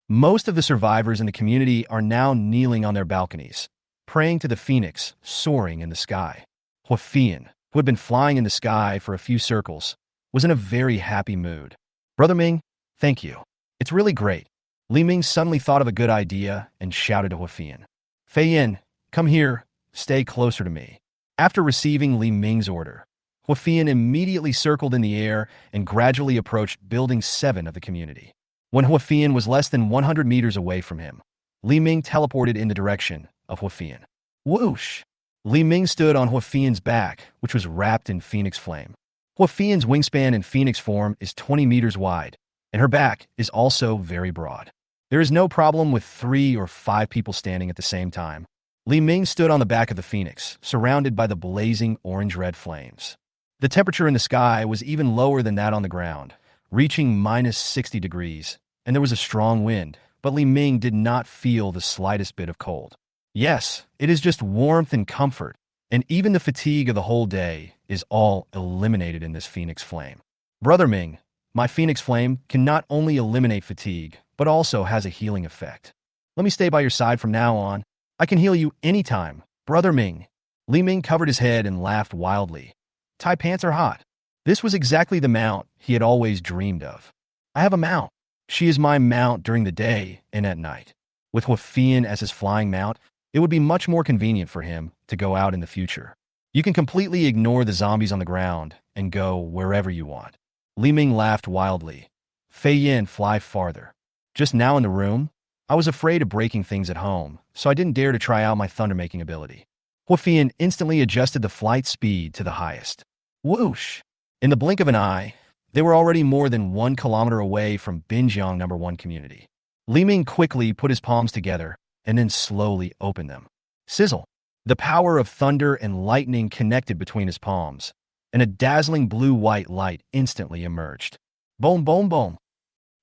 Most of the survivors in the community are now kneeling on their balconies, praying to the phoenix soaring in the sky. Huafian, who had been flying in the sky for a few circles, was in a very happy mood. Brother Ming, thank you. It's really great. Li Ming suddenly thought of a good idea and shouted to Huafian. Fei Yin, come here, stay closer to me. After receiving Li Ming's order, Huafian immediately circled in the air and gradually approached Building 7 of the community. When Huafian was less than 100 meters away from him, Li Ming teleported in the direction of Huafian. Whoosh! Li Ming stood on Huafian's back, which was wrapped in phoenix flame. Huafian's wingspan in phoenix form is 20 meters wide, and her back is also very broad. There is no problem with 3 or 5 people standing at the same time. Li Ming stood on the back of the phoenix, surrounded by the blazing orange-red flames. The temperature in the sky was even lower than that on the ground, reaching minus 60 degrees, and there was a strong wind, but Li Ming did not feel the slightest bit of cold. Yes, it is just warmth and comfort, and even the fatigue of the whole day is all eliminated in this phoenix flame. Brother Ming, my phoenix flame can not only eliminate fatigue, but also has a healing effect. Let me stay by your side from now on. I can heal you anytime, Brother Ming. Li Ming covered his head and laughed wildly. Tai pants are hot. This was exactly the mount he had always dreamed of. I have a mount. She is my mount during the day and at night. With Huafian as his flying mount, it would be much more convenient for him to go out in the future. You can completely ignore the zombies on the ground and go wherever you want. Li Ming laughed wildly. Fei Yin, fly farther. Just now in the room, I was afraid of breaking things at home, so I didn't dare to try out my thunder-making ability. Huafian instantly adjusted the flight speed to the highest. Whoosh! In the blink of an eye, they were already more than 1 kilometer away from Binjiang No. 1 community. Li Ming quickly put his palms together and then slowly opened them. Sizzle! The power of thunder and lightning connected between his palms, and a dazzling blue-white light instantly emerged. Boom, boom, boom!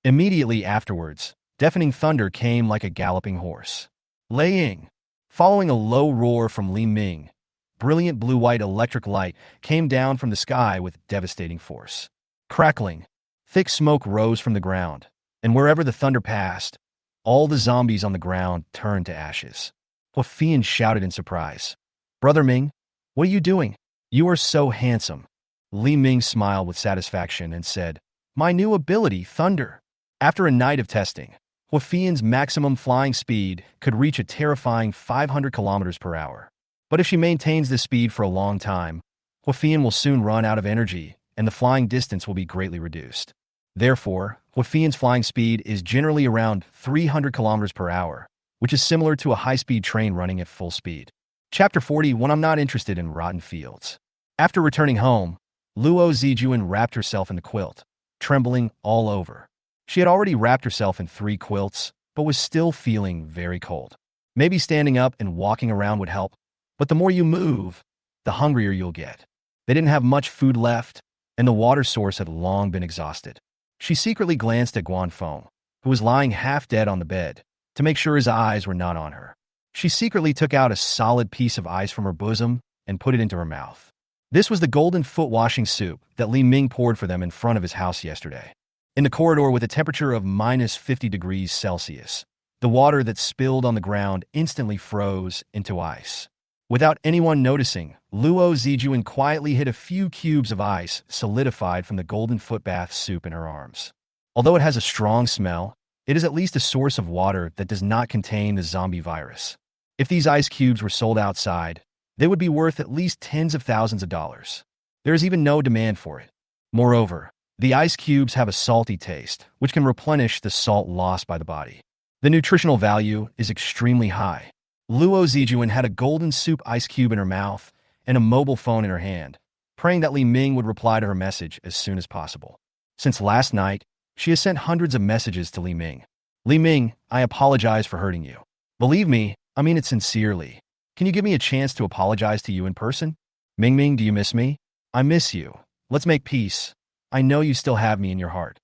Immediately afterwards, deafening thunder came like a galloping horse. Laying! Following a low roar from Li Ming, brilliant blue-white electric light came down from the sky with devastating force. Crackling, thick smoke rose from the ground, and wherever the thunder passed, all the zombies on the ground turned to ashes. Huafian shouted in surprise. Brother Ming, what are you doing? You are so handsome. Li Ming smiled with satisfaction and said, My new ability, Thunder. After a night of testing, Huafian's maximum flying speed could reach a terrifying 500 kilometers per hour. But if she maintains this speed for a long time, Huafian will soon run out of energy and the flying distance will be greatly reduced. Therefore, Huafian's flying speed is generally around 300 kilometers per hour, which is similar to a high-speed train running at full speed. Chapter 41. I'm not interested in rotten fields. After returning home, Luo Zijuan wrapped herself in the quilt, trembling all over. She had already wrapped herself in 3 quilts, but was still feeling very cold. Maybe standing up and walking around would help, but the more you move, the hungrier you'll get. They didn't have much food left, and the water source had long been exhausted. She secretly glanced at Guanfeng, who was lying half dead on the bed, to make sure his eyes were not on her. She secretly took out a solid piece of ice from her bosom and put it into her mouth. This was the golden foot washing soup that Li Ming poured for them in front of his house yesterday. In the corridor with a temperature of minus 50 degrees Celsius, the water that spilled on the ground instantly froze into ice. Without anyone noticing, Luo Zijuan quietly hid a few cubes of ice solidified from the golden foot bath soup in her arms. Although it has a strong smell, it is at least a source of water that does not contain the zombie virus. If these ice cubes were sold outside, they would be worth at least tens of thousands of dollars. There is even no demand for it. Moreover, the ice cubes have a salty taste, which can replenish the salt lost by the body. The nutritional value is extremely high. Luo Zijuan had a golden soup ice cube in her mouth and a mobile phone in her hand, praying that Li Ming would reply to her message as soon as possible. Since last night, she has sent hundreds of messages to Li Ming. Li Ming, I apologize for hurting you. Believe me, I mean it sincerely. Can you give me a chance to apologize to you in person? Ming Ming, do you miss me? I miss you. Let's make peace. I know you still have me in your heart.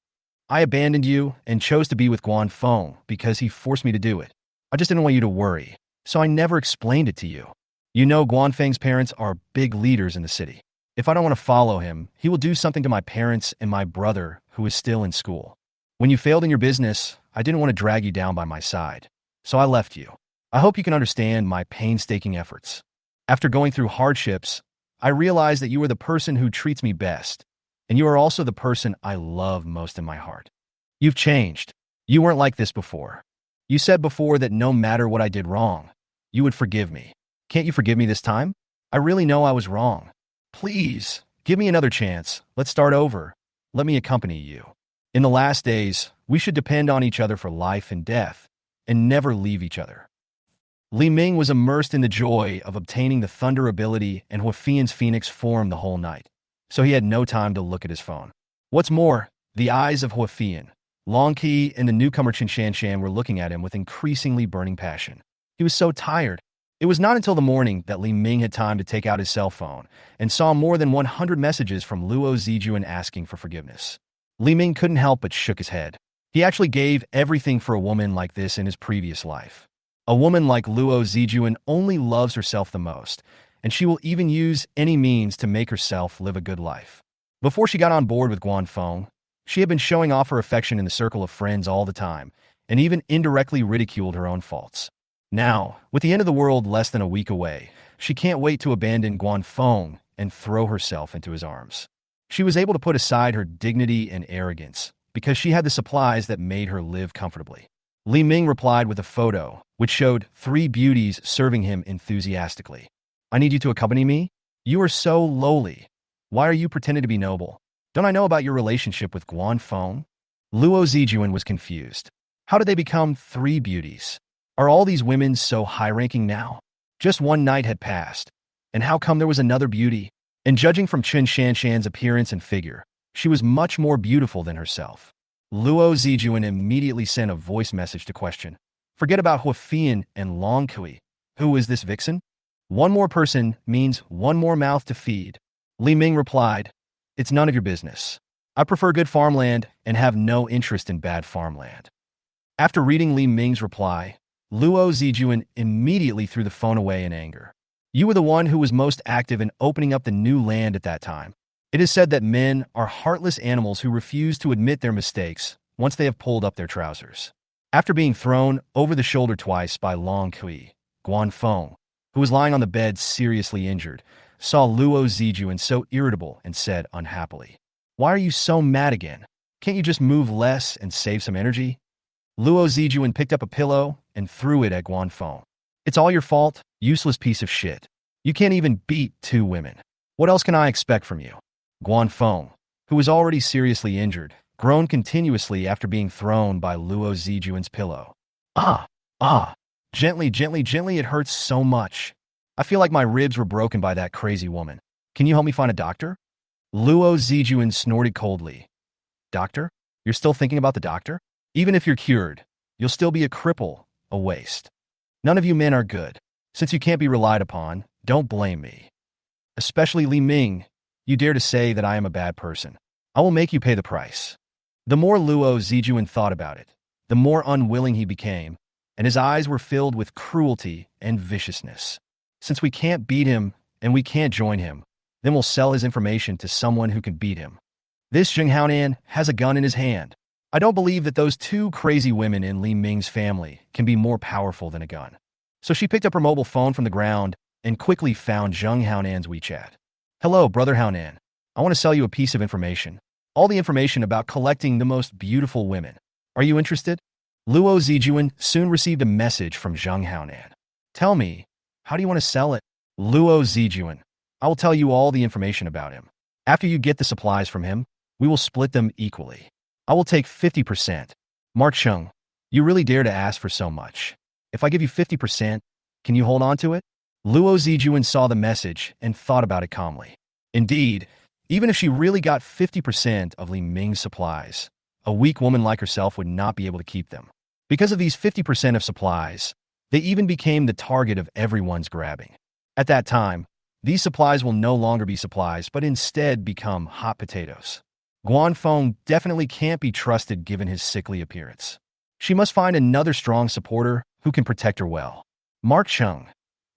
I abandoned you and chose to be with Guan Feng because he forced me to do it. I just didn't want you to worry, so I never explained it to you. You know Guan Feng's parents are big leaders in the city. If I don't want to follow him, he will do something to my parents and my brother, who is still in school. When you failed in your business, I didn't want to drag you down by my side, so I left you. I hope you can understand my painstaking efforts. After going through hardships, I realized that you are the person who treats me best, and you are also the person I love most in my heart. You've changed. You weren't like this before. You said before that no matter what I did wrong, you would forgive me. Can't you forgive me this time? I really know I was wrong. Please, give me another chance. Let's start over. Let me accompany you. In the last days, we should depend on each other for life and death, and never leave each other. Li Ming was immersed in the joy of obtaining the thunder ability and Huafian's phoenix form the whole night, so he had no time to look at his phone. What's more, the eyes of Huafian, Long Qi, and the newcomer Chen Shanshan were looking at him with increasingly burning passion. He was so tired. It was not until the morning that Li Ming had time to take out his cell phone and saw more than 100 messages from Luo Zijuan asking for forgiveness. Li Ming couldn't help but shook his head. He actually gave everything for a woman like this in his previous life. A woman like Luo Zijuan only loves herself the most, and she will even use any means to make herself live a good life. Before she got on board with Guan Feng, she had been showing off her affection in the circle of friends all the time, and even indirectly ridiculed her own faults. Now, with the end of the world less than a week away, she can't wait to abandon Guan Feng and throw herself into his arms. She was able to put aside her dignity and arrogance because she had the supplies that made her live comfortably. Li Ming replied with a photo, which showed 3 beauties serving him enthusiastically. I need you to accompany me? You are so lowly. Why are you pretending to be noble? Don't I know about your relationship with Guan Feng? Luo Zijuan was confused. How did they become 3 beauties? Are all these women so high-ranking now? Just one night had passed, and how come there was another beauty? And judging from Chen Shanshan's appearance and figure, she was much more beautiful than herself. Luo Zijuan immediately sent a voice message to question. Forget about Huafian and Long Kui. Who is this vixen? One more person means one more mouth to feed. Li Ming replied, It's none of your business. I prefer good farmland and have no interest in bad farmland. After reading Li Ming's reply, Luo Zijuan immediately threw the phone away in anger. You were the one who was most active in opening up the new land at that time. It is said that men are heartless animals who refuse to admit their mistakes once they have pulled up their trousers. After being thrown over the shoulder twice by Long Kui, Guan Feng, who was lying on the bed seriously injured, saw Luo Zijuan so irritable and said unhappily, Why are you so mad again? Can't you just move less and save some energy? Luo Zijuan picked up a pillow and threw it at Guan Feng. It's all your fault, useless piece of shit. You can't even beat 2 women. What else can I expect from you? Guan Feng, who was already seriously injured, groaned continuously after being thrown by Luo Zijuan's pillow. Gently, gently, gently, it hurts so much. I feel like my ribs were broken by that crazy woman. Can you help me find a doctor? Luo Zijuan snorted coldly. Doctor? You're still thinking about the doctor? Even if you're cured, you'll still be a cripple, a waste. None of you men are good. Since you can't be relied upon, don't blame me. Especially Li Ming, you dare to say that I am a bad person. I will make you pay the price. The more Luo Zijuan thought about it, the more unwilling he became, and his eyes were filled with cruelty and viciousness. Since we can't beat him and we can't join him, then will sell his information to someone who can beat him. This Zheng Haonan has a gun in his hand. I don't believe that those two crazy women in Li Ming's family can be more powerful than a gun. So she picked up her mobile phone from the ground and quickly found Zheng Haonan's WeChat. Hello, Brother Haonan. I want to sell you a piece of information. All the information about collecting the most beautiful women. Are you interested? Luo Zijuan soon received a message from Zheng Haonan. Tell me, how do you want to sell it? Luo Zijuan, I will tell you all the information about him. After you get the supplies from him, we will split them equally. I will take 50%. Mark Chung, you really dare to ask for so much. If I give you 50%, can you hold on to it? Luo Zijuan saw the message and thought about it calmly. Indeed, even if she really got 50% of Li Ming's supplies, a weak woman like herself would not be able to keep them. Because of these 50% of supplies, they even became the target of everyone's grabbing. At that time, these supplies will no longer be supplies, but instead become hot potatoes. Guanfeng definitely can't be trusted given his sickly appearance. She must find another strong supporter who can protect her well. Mark Chung,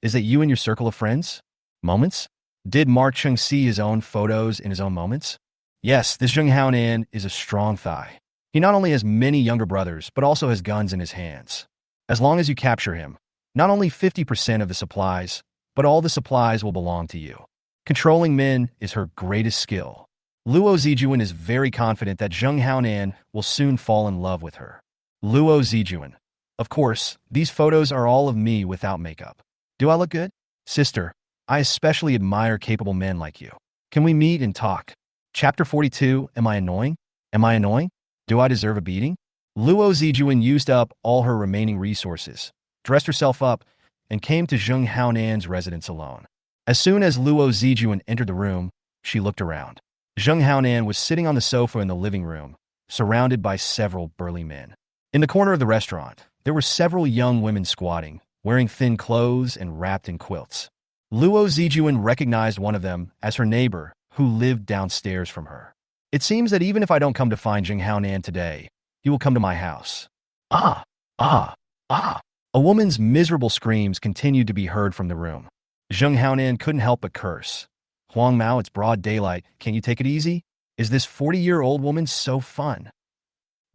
is that you and your circle of friends? Moments? Did Mark Chung see his own photos in his own moments? Yes, this Zheng Haonan is a strong thigh. He not only has many younger brothers, but also has guns in his hands. As long as you capture him, not only 50% of the supplies, but all the supplies will belong to you. Controlling men is her greatest skill. Luo Zijuan is very confident that Zheng Haonan will soon fall in love with her. Luo Zijuan. Of course, these photos are all of me without makeup. Do I look good? Sister, I especially admire capable men like you. Can we meet and talk? Chapter 42, Am I annoying? Am I annoying? Do I deserve a beating? Luo Zijuan used up all her remaining resources, dressed herself up, and came to Zheng Haonan's residence alone. As soon as Luo Zijuan entered the room, she looked around. Zheng Haonan was sitting on the sofa in the living room, surrounded by several burly men. In the corner of the restaurant, there were several young women squatting, wearing thin clothes and wrapped in quilts. Luo Zijuan recognized one of them as her neighbor, who lived downstairs from her. It seems that even if I don't come to find Zheng Haonan today, he will come to my house. Ah, ah, ah. A woman's miserable screams continued to be heard from the room. Zheng Haonan couldn't help but curse. Huang Mao, it's broad daylight. Can you take it easy? Is this 40-year-old woman so fun?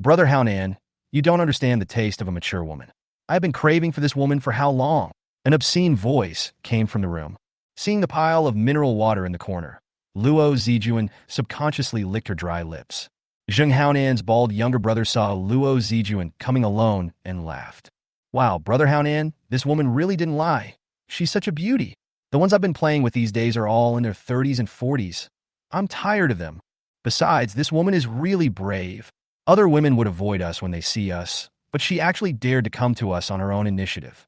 Brother Haonan, you don't understand the taste of a mature woman. I have been craving for this woman for how long? An obscene voice came from the room. Seeing the pile of mineral water in the corner, Luo Zijuan subconsciously licked her dry lips. Zheng Haonan's bald younger brother saw Luo Zijuan coming alone and laughed. Wow, Brother Haonan, this woman really didn't lie. She's such a beauty. The ones I've been playing with these days are all in their 30s and 40s. I'm tired of them. Besides, this woman is really brave. Other women would avoid us when they see us, but she actually dared to come to us on her own initiative.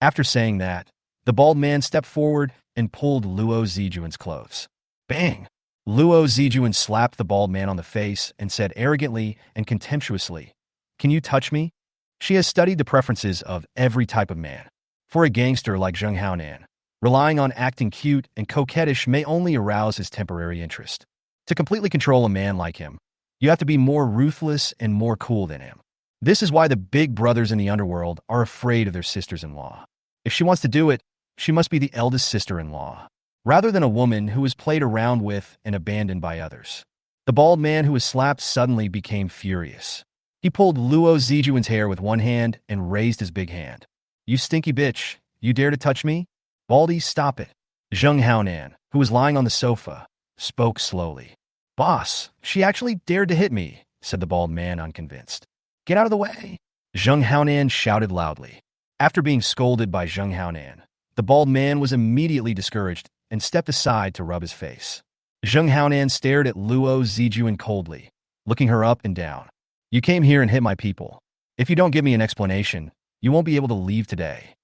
After saying that, the bald man stepped forward and pulled Luo Zijuan's clothes. Bang! Luo Zijuan slapped the bald man on the face and said arrogantly and contemptuously, "Can you touch me?" She has studied the preferences of every type of man. For a gangster like Zheng Haonan, relying on acting cute and coquettish may only arouse his temporary interest. To completely control a man like him, you have to be more ruthless and more cool than him. This is why the big brothers in the underworld are afraid of their sisters-in-law. If she wants to do it, she must be the eldest sister-in-law, rather than a woman who is played around with and abandoned by others. The bald man who was slapped suddenly became furious. He pulled Luo Zijuan's hair with one hand and raised his big hand. "You stinky bitch, you dare to touch me? Baldy, stop it." Zheng Haonan, who was lying on the sofa, spoke slowly. "Boss, she actually dared to hit me," said the bald man, unconvinced. "Get out of the way." Zheng Haonan shouted loudly. After being scolded by Zheng Haonan, the bald man was immediately discouraged and stepped aside to rub his face. Zheng Haonan stared at Luo Zijuan coldly, looking her up and down. "You came here and hit my people. If you don't give me an explanation, you won't be able to leave today."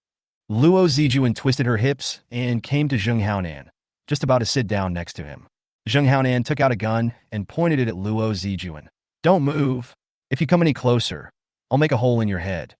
Luo Zijuan twisted her hips and came to Zheng Haonan, just about to sit down next to him. Zheng Haonan took out a gun and pointed it at Luo Zijuan. "Don't move. If you come any closer, I'll make a hole in your head."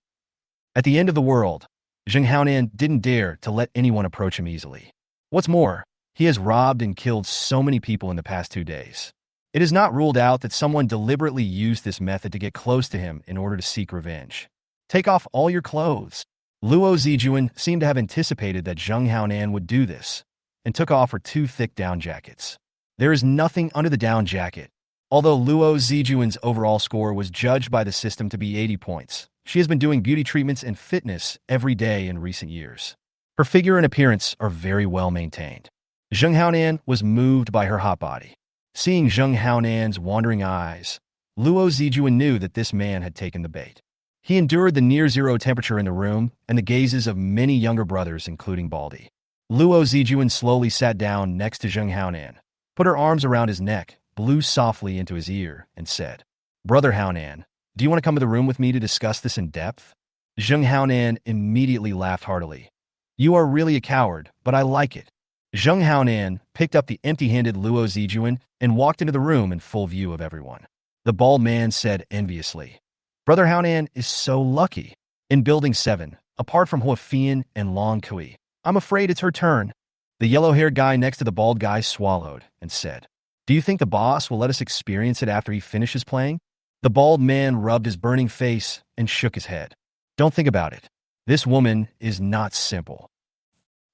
At the end of the world, Zheng Haonan didn't dare to let anyone approach him easily. What's more, he has robbed and killed so many people in the past 2 days. It is not ruled out that someone deliberately used this method to get close to him in order to seek revenge. "Take off all your clothes." Luo Zijuan seemed to have anticipated that Zheng Haonan would do this, and took off her two thick down jackets. There is nothing under the down jacket. Although Luo Zijuan's overall score was judged by the system to be 80 points, she has been doing beauty treatments and fitness every day in recent years. Her figure and appearance are very well maintained. Zheng Haonan was moved by her hot body. Seeing Zheng Haonan's wandering eyes, Luo Zijuan knew that this man had taken the bait. He endured the near-zero temperature in the room and the gazes of many younger brothers, including Baldy. Luo Zijuan slowly sat down next to Zheng Haonan, put her arms around his neck, blew softly into his ear, and said, "Brother Haonan, do you want to come to the room with me to discuss this in depth?" Zheng Haonan immediately laughed heartily. "You are really a coward, but I like it." Zheng Haonan picked up the empty-handed Luo Zijuan and walked into the room in full view of everyone. The bald man said enviously, "Brother Haonan is so lucky. In Building 7, apart from Huafian and Long Kui, I'm afraid it's her turn." The yellow-haired guy next to the bald guy swallowed and said, "Do you think the boss will let us experience it after he finishes playing?" The bald man rubbed his burning face and shook his head. "Don't think about it. This woman is not simple."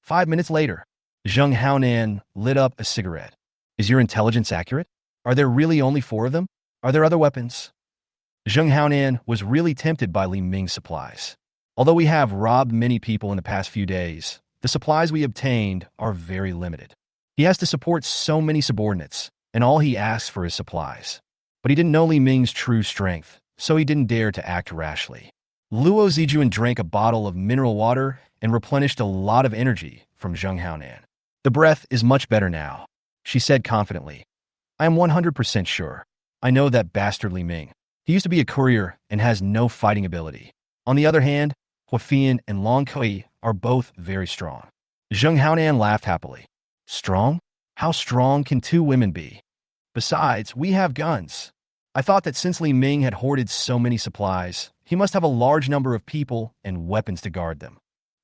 5 minutes later, Zheng Haonan lit up a cigarette. "Is your intelligence accurate? Are there really only 4 of them? Are there other weapons?" Zheng Haonan was really tempted by Li Ming's supplies. Although we have robbed many people in the past few days, the supplies we obtained are very limited. He has to support so many subordinates, and all he asks for is supplies. But he didn't know Li Ming's true strength, so he didn't dare to act rashly. Luo Zijuan drank a bottle of mineral water and replenished a lot of energy from Zheng Haonan. "The breath is much better now," she said confidently. "I am 100% sure. I know that bastard Li Ming. He used to be a courier and has no fighting ability. On the other hand, Huafian and Long Kui are both very strong." Zheng Haonan laughed happily. "Strong? How strong can 2 women be? Besides, we have guns. I thought that since Li Ming had hoarded so many supplies, he must have a large number of people and weapons to guard them.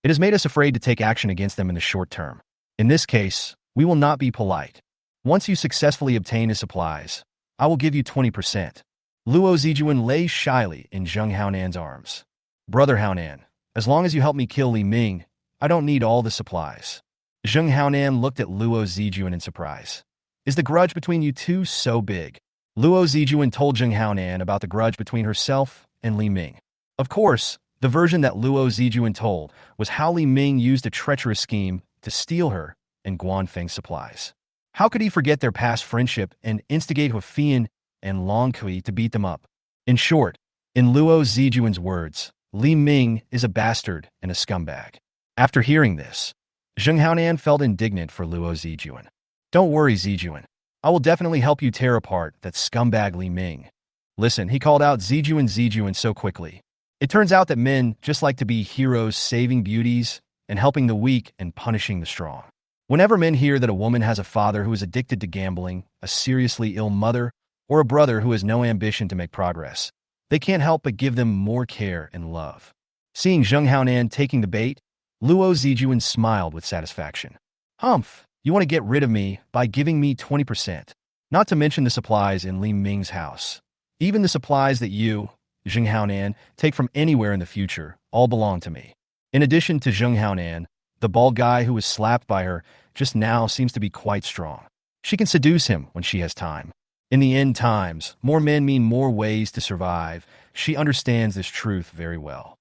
It has made us afraid to take action against them in the short term. In this case, we will not be polite. Once you successfully obtain his supplies, I will give you 20%. Luo Zijuan lay shyly in Zheng Haonan's arms. "Brother Haonan, as long as you help me kill Li Ming, I don't need all the supplies." Zheng Haonan looked at Luo Zijuan in surprise. "Is the grudge between you two so big?" Luo Zijuan told Zheng Haonan about the grudge between herself and Li Ming. Of course, the version that Luo Zijuan told was how Li Ming used a treacherous scheme to steal her and Guanfeng's supplies. How could he forget their past friendship and instigate Huafian and Long Kui to beat them up? In short, in Luo Zijuan's words, Li Ming is a bastard and a scumbag. After hearing this, Zheng Haonan felt indignant for Luo Zijuan. "Don't worry, Zijuan. I will definitely help you tear apart that scumbag Li Ming." "Listen," he called out Zijuan so quickly. "It turns out that men just like to be heroes saving beauties and helping the weak and punishing the strong. Whenever men hear that a woman has a father who is addicted to gambling, a seriously ill mother, or a brother who has no ambition to make progress, they can't help but give them more care and love." Seeing Zheng Haonan taking the bait, Luo Zijuan smiled with satisfaction. "Humph, you want to get rid of me by giving me 20%. Not to mention the supplies in Li Ming's house. Even the supplies that you, Zheng Haonan, take from anywhere in the future, all belong to me." In addition to Zheng Haonan, the bald guy who was slapped by her just now seems to be quite strong. She can seduce him when she has time. In the end times, more men mean more ways to survive. She understands this truth very well.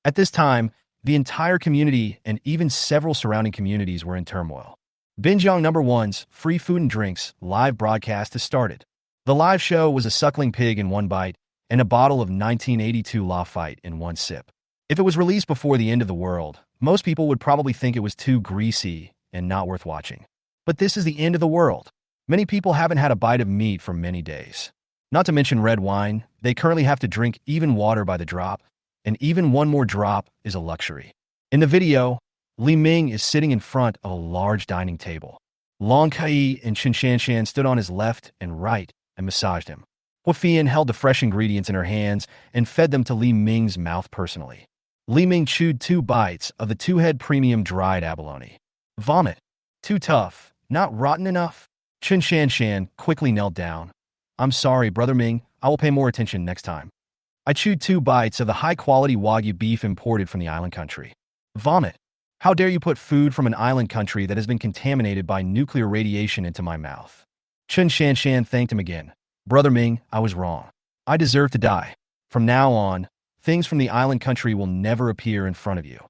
At this time, the entire community and even several surrounding communities were in turmoil. Binjiang #1's Free Food and Drinks live broadcast has started. The live show was a suckling pig in one bite and a bottle of 1982 Lafite in one sip. If it was released before the end of the world, most people would probably think it was too greasy and not worth watching. But this is the end of the world. Many people haven't had a bite of meat for many days. Not to mention red wine, they currently have to drink even water by the drop, and even one more drop is a luxury. In the video, Li Ming is sitting in front of a large dining table. Long Kai and Chen Shanshan stood on his left and right and massaged him. Huafian held the fresh ingredients in her hands and fed them to Li Ming's mouth personally. Li Ming chewed 2 bites of the 2-head premium dried abalone. "Vomit. Too tough. Not rotten enough." Chen Shanshan quickly knelt down. "I'm sorry, Brother Ming. I will pay more attention next time." "I chewed 2 bites of the high-quality Wagyu beef imported from the island country." "Vomit. How dare you put food from an island country that has been contaminated by nuclear radiation into my mouth? Chen Shanshan thanked him again. Brother Ming, I was wrong. I deserve to die. From now on, things from the island country will never appear in front of you.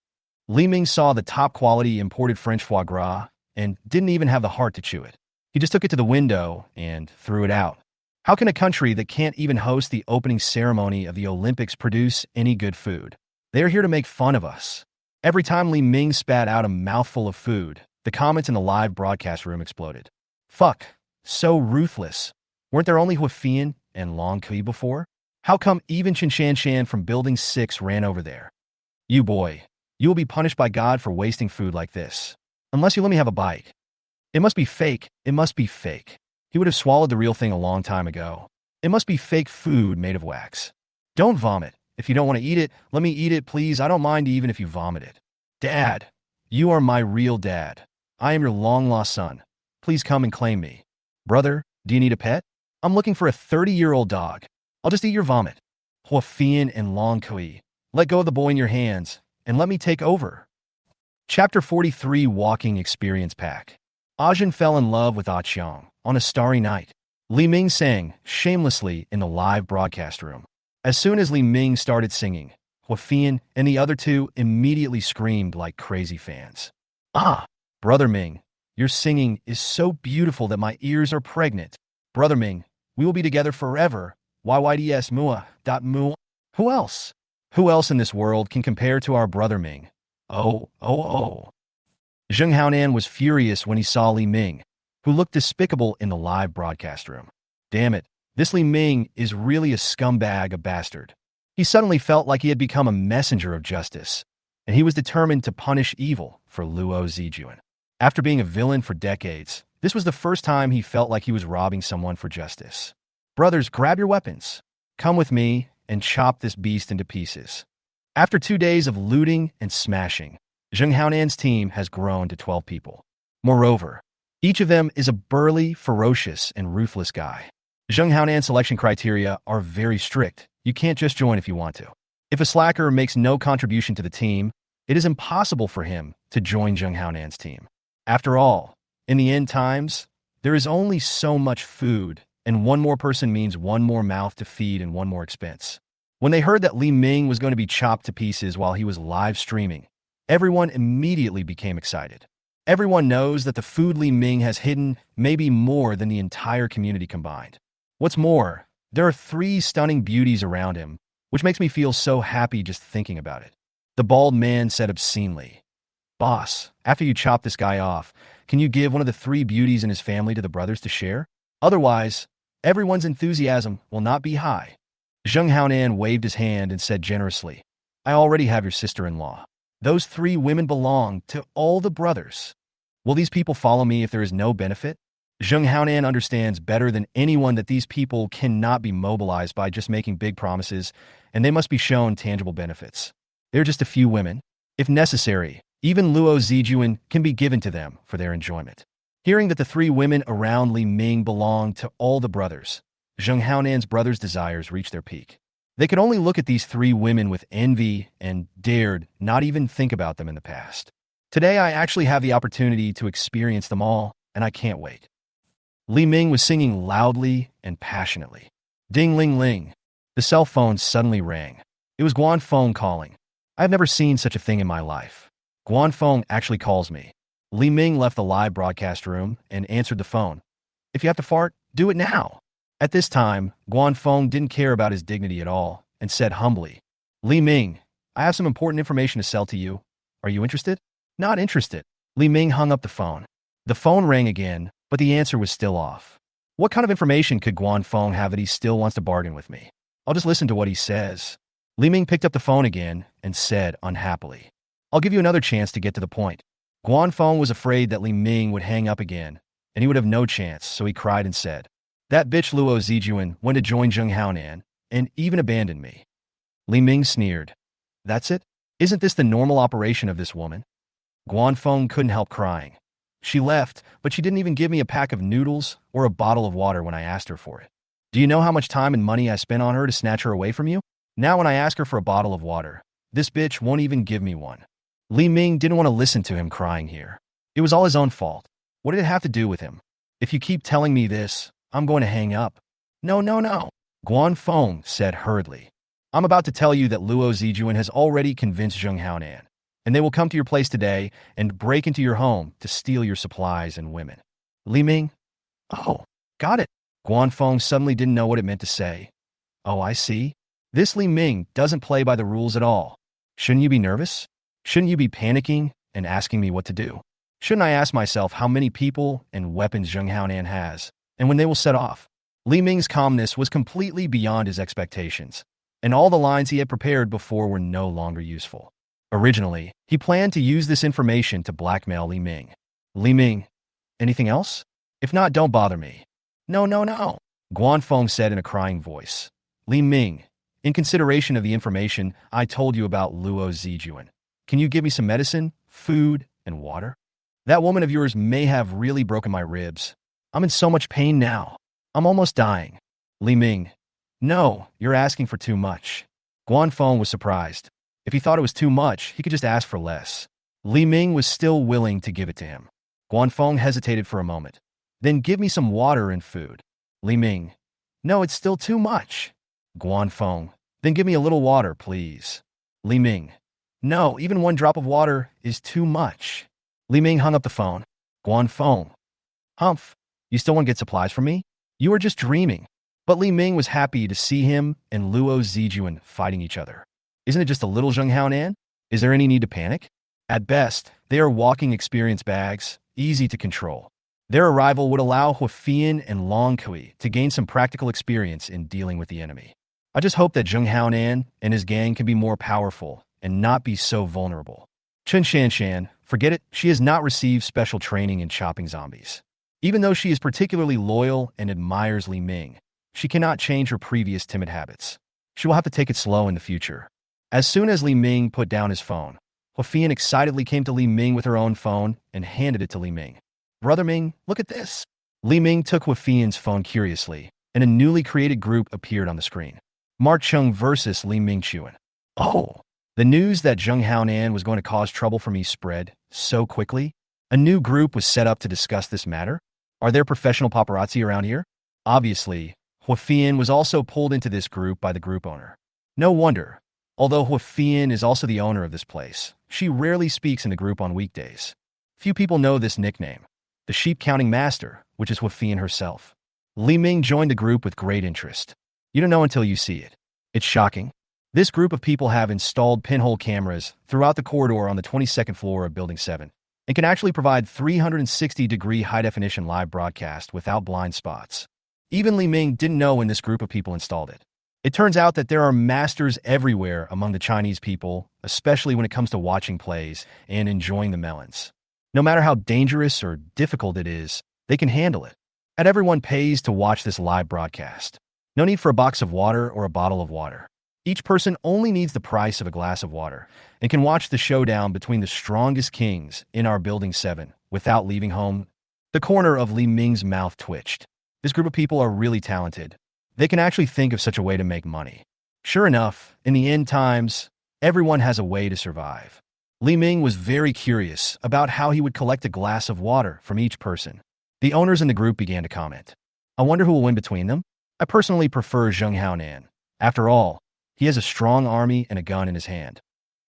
Li Ming saw the top-quality imported French foie gras and didn't even have the heart to chew it. He just took it to the window and threw it out. How can a country that can't even host the opening ceremony of the Olympics produce any good food? They are here to make fun of us. Every time Li Ming spat out a mouthful of food, the comments in the live broadcast room exploded. Fuck, so ruthless. Weren't there only Huafian and Long Kui before? How come even Chen Shanshan from Building 6 ran over there? You boy, you will be punished by God for wasting food like this. Unless you let me have a bite. It must be fake. It must be fake. He would have swallowed the real thing a long time ago. It must be fake food made of wax. Don't vomit. If you don't want to eat it, let me eat it, please. I don't mind even if you vomit it. Dad, you are my real dad. I am your long-lost son. Please come and claim me. Brother, do you need a pet? I'm looking for a 30-year-old dog. I'll just eat your vomit. Huafian and Long Kui, let go of the boy in your hands and let me take over. Chapter 43 Walking Experience Pack. Ajin fell in love with Ah Qiang on a starry night. Li Ming sang shamelessly in the live broadcast room. As soon as Li Ming started singing, Huafian and the other two immediately screamed like crazy fans. Ah, Brother Ming, your singing is so beautiful that my ears are pregnant. Brother Ming, we will be together forever. YYDS mua. Mua. Who else? Who else in this world can compare to our Brother Ming? Oh. Zheng Haonan was furious when he saw Li Ming, who looked despicable in the live broadcast room. Damn it, this Li Ming is really a scumbag, a bastard. He suddenly felt like he had become a messenger of justice, and he was determined to punish evil for Luo Zijuan. After being a villain for decades, this was the first time he felt like he was robbing someone for justice. Brothers, grab your weapons. Come with me and chop this beast into pieces. After 2 days of looting and smashing, Zheng Haonan's team has grown to 12 people. Moreover, each of them is a burly, ferocious, and ruthless guy. Zheng Haonan's selection criteria are very strict. You can't just join if you want to. If a slacker makes no contribution to the team, it is impossible for him to join Zheng Haonan's team. After all, in the end times, there is only so much food, and one more person means one more mouth to feed and one more expense. When they heard that Li Ming was going to be chopped to pieces while he was live streaming, everyone immediately became excited. Everyone knows that the food Li Ming has hidden may be more than the entire community combined. What's more, there are 3 stunning beauties around him, which makes me feel so happy just thinking about it. The bald man said obscenely, Boss, after you chop this guy off, can you give one of the 3 beauties in his family to the brothers to share? Otherwise, everyone's enthusiasm will not be high. Zheng Haonan waved his hand and said generously, I already have your sister-in-law. Those 3 women belong to all the brothers. Will these people follow me if there is no benefit? Zheng Haonan understands better than anyone that these people cannot be mobilized by just making big promises, and they must be shown tangible benefits. They're just a few women. If necessary, even Luo Zijuan can be given to them for their enjoyment. Hearing that the 3 women around Li Ming belonged to all the brothers, Zheng Haonan's brothers' desires reached their peak. They could only look at these 3 women with envy and dared not even think about them in the past. Today I actually have the opportunity to experience them all, and I can't wait. Li Ming was singing loudly and passionately. Ding-ling-ling. The cell phone suddenly rang. It was Guanfeng calling. I've never seen such a thing in my life. Guanfeng actually calls me. Li Ming left the live broadcast room and answered the phone. If you have to fart, do it now. At this time, Guanfeng didn't care about his dignity at all and said humbly, Li Ming, I have some important information to sell to you. Are you interested? Not interested. Li Ming hung up the phone. The phone rang again, but the answer was still off. What kind of information could Guanfeng have that he still wants to bargain with me? I'll just listen to what he says. Li Ming picked up the phone again and said unhappily, I'll give you another chance to get to the point. Guanfeng was afraid that Li Ming would hang up again, and he would have no chance, so he cried and said, That bitch Luo Zijuan went to join Zheng Haonan and even abandoned me. Li Ming sneered. That's it? Isn't this the normal operation of this woman? Guanfeng couldn't help crying. She left, but she didn't even give me a pack of noodles or a bottle of water when I asked her for it. Do you know how much time and money I spent on her to snatch her away from you? Now when I ask her for a bottle of water, this bitch won't even give me one. Li Ming didn't want to listen to him crying here. It was all his own fault. What did it have to do with him? If you keep telling me this, I'm going to hang up. No, no, no. Guan Feng said hurriedly. I'm about to tell you that Luo Zijuan has already convinced Zheng Haonan, and they will come to your place today and break into your home to steal your supplies and women. Li Ming? Oh, got it. Guan Feng suddenly didn't know what it meant to say. Oh, I see. This Li Ming doesn't play by the rules at all. Shouldn't you be nervous? Shouldn't you be panicking and asking me what to do? Shouldn't I ask myself how many people and weapons Zheng Haonan has, and when they will set off? Li Ming's calmness was completely beyond his expectations, and all the lines he had prepared before were no longer useful. Originally, he planned to use this information to blackmail Li Ming. Li Ming, anything else? If not, don't bother me. No, no, no, Guan Feng said in a crying voice. Li Ming, in consideration of the information I told you about Luo Zijuan, can you give me some medicine, food, and water? That woman of yours may have really broken my ribs. I'm in so much pain now. I'm almost dying. Li Ming, no, you're asking for too much. Guan Feng was surprised. If he thought it was too much, he could just ask for less. Li Ming was still willing to give it to him. Guan Feng hesitated for a moment. Then give me some water and food. Li Ming, no, it's still too much. Guan Feng, then give me a little water, please. Li Ming, no, even one drop of water is too much. Li Ming hung up the phone. Guan Feng, Humph, you still want to get supplies from me? You were just dreaming. But Li Ming was happy to see him and Luo Zijuan fighting each other. Isn't it just a little Zheng Haonan? Is there any need to panic? At best, they are walking experience bags, easy to control. Their arrival would allow Huafian and Long Kui to gain some practical experience in dealing with the enemy. I just hope that Zheng Haonan and his gang can be more powerful and not be so vulnerable. Chen Shanshan, forget it, she has not received special training in chopping zombies. Even though she is particularly loyal and admires Li Ming, she cannot change her previous timid habits. She will have to take it slow in the future. As soon as Li Ming put down his phone, Huafian excitedly came to Li Ming with her own phone and handed it to Li Ming. Brother Ming, look at this. Li Ming took Huafian's phone curiously, and a newly created group appeared on the screen. Mark Chung versus Li Mingchuan. Oh, the news that Zheng Haonan was going to cause trouble for me spread so quickly. A new group was set up to discuss this matter. Are there professional paparazzi around here? Obviously, Huafian was also pulled into this group by the group owner. No wonder. Although Huafian is also the owner of this place, she rarely speaks in the group on weekdays. Few people know this nickname, the sheep-counting master, which is Huafian herself. Li Ming joined the group with great interest. You don't know until you see it. It's shocking. This group of people have installed pinhole cameras throughout the corridor on the 22nd floor of Building 7 and can actually provide 360-degree high-definition live broadcast without blind spots. Even Li Ming didn't know when this group of people installed it. It turns out that there are masters everywhere among the Chinese people, especially when it comes to watching plays and enjoying the melons. No matter how dangerous or difficult it is, they can handle it. And everyone pays to watch this live broadcast. No need for a box of water or a bottle of water. Each person only needs the price of a glass of water and can watch the showdown between the strongest kings in our Building 7 without leaving home. The corner of Li Ming's mouth twitched. This group of people are really talented. They can actually think of such a way to make money. Sure enough, in the end times, everyone has a way to survive. Li Ming was very curious about how he would collect a glass of water from each person. The owners in the group began to comment. I wonder who will win between them? I personally prefer Zheng Haonan. After all, he has a strong army and a gun in his hand.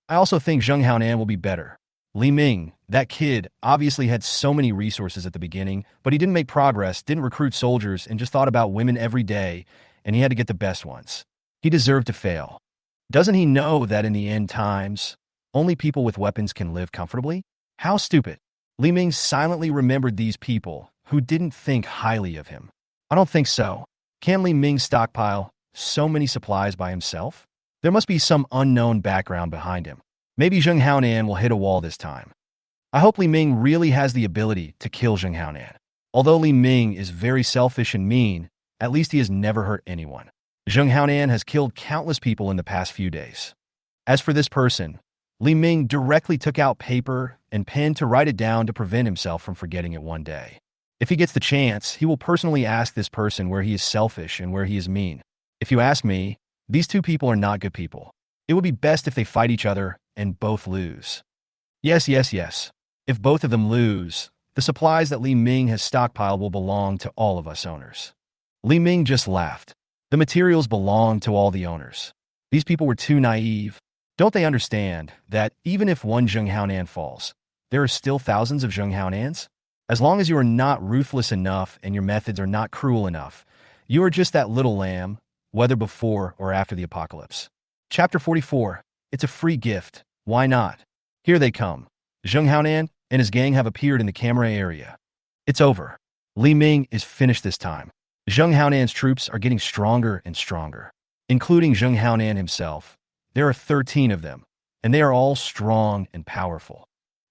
I also think Zheng Haonan will be better. Li Ming, that kid, obviously had so many resources at the beginning, but he didn't make progress, didn't recruit soldiers, and just thought about women every day, and he had to get the best ones. He deserved to fail. Doesn't he know that in the end times, only people with weapons can live comfortably? How stupid. Li Ming silently remembered these people who didn't think highly of him. I don't think so. Can Li Ming stockpile so many supplies by himself? There must be some unknown background behind him. Maybe Zheng Haonan will hit a wall this time. I hope Li Ming really has the ability to kill Zheng Haonan. Although Li Ming is very selfish and mean, at least he has never hurt anyone. Zheng Haonan has killed countless people in the past few days. As for this person, Li Ming directly took out paper and pen to write it down to prevent himself from forgetting it one day. If he gets the chance, he will personally ask this person where he is selfish and where he is mean. If you ask me, these two people are not good people. It would be best if they fight each other and both lose. Yes, yes, yes. If both of them lose, the supplies that Li Ming has stockpiled will belong to all of us owners. Li Ming just laughed. The materials belong to all the owners. These people were too naive. Don't they understand that even if one Zhenghaonan falls, there are still thousands of Zhenghaonans? As long as you are not ruthless enough and your methods are not cruel enough, you are just that little lamb, whether before or after the apocalypse. Chapter 44. It's a free gift. Why not? Here they come. Zheng Haonan and his gang have appeared in the camera area. It's over. Li Ming is finished this time. Zheng Haonan's troops are getting stronger and stronger, including Zheng Haonan himself. There are 13 of them, and they are all strong and powerful.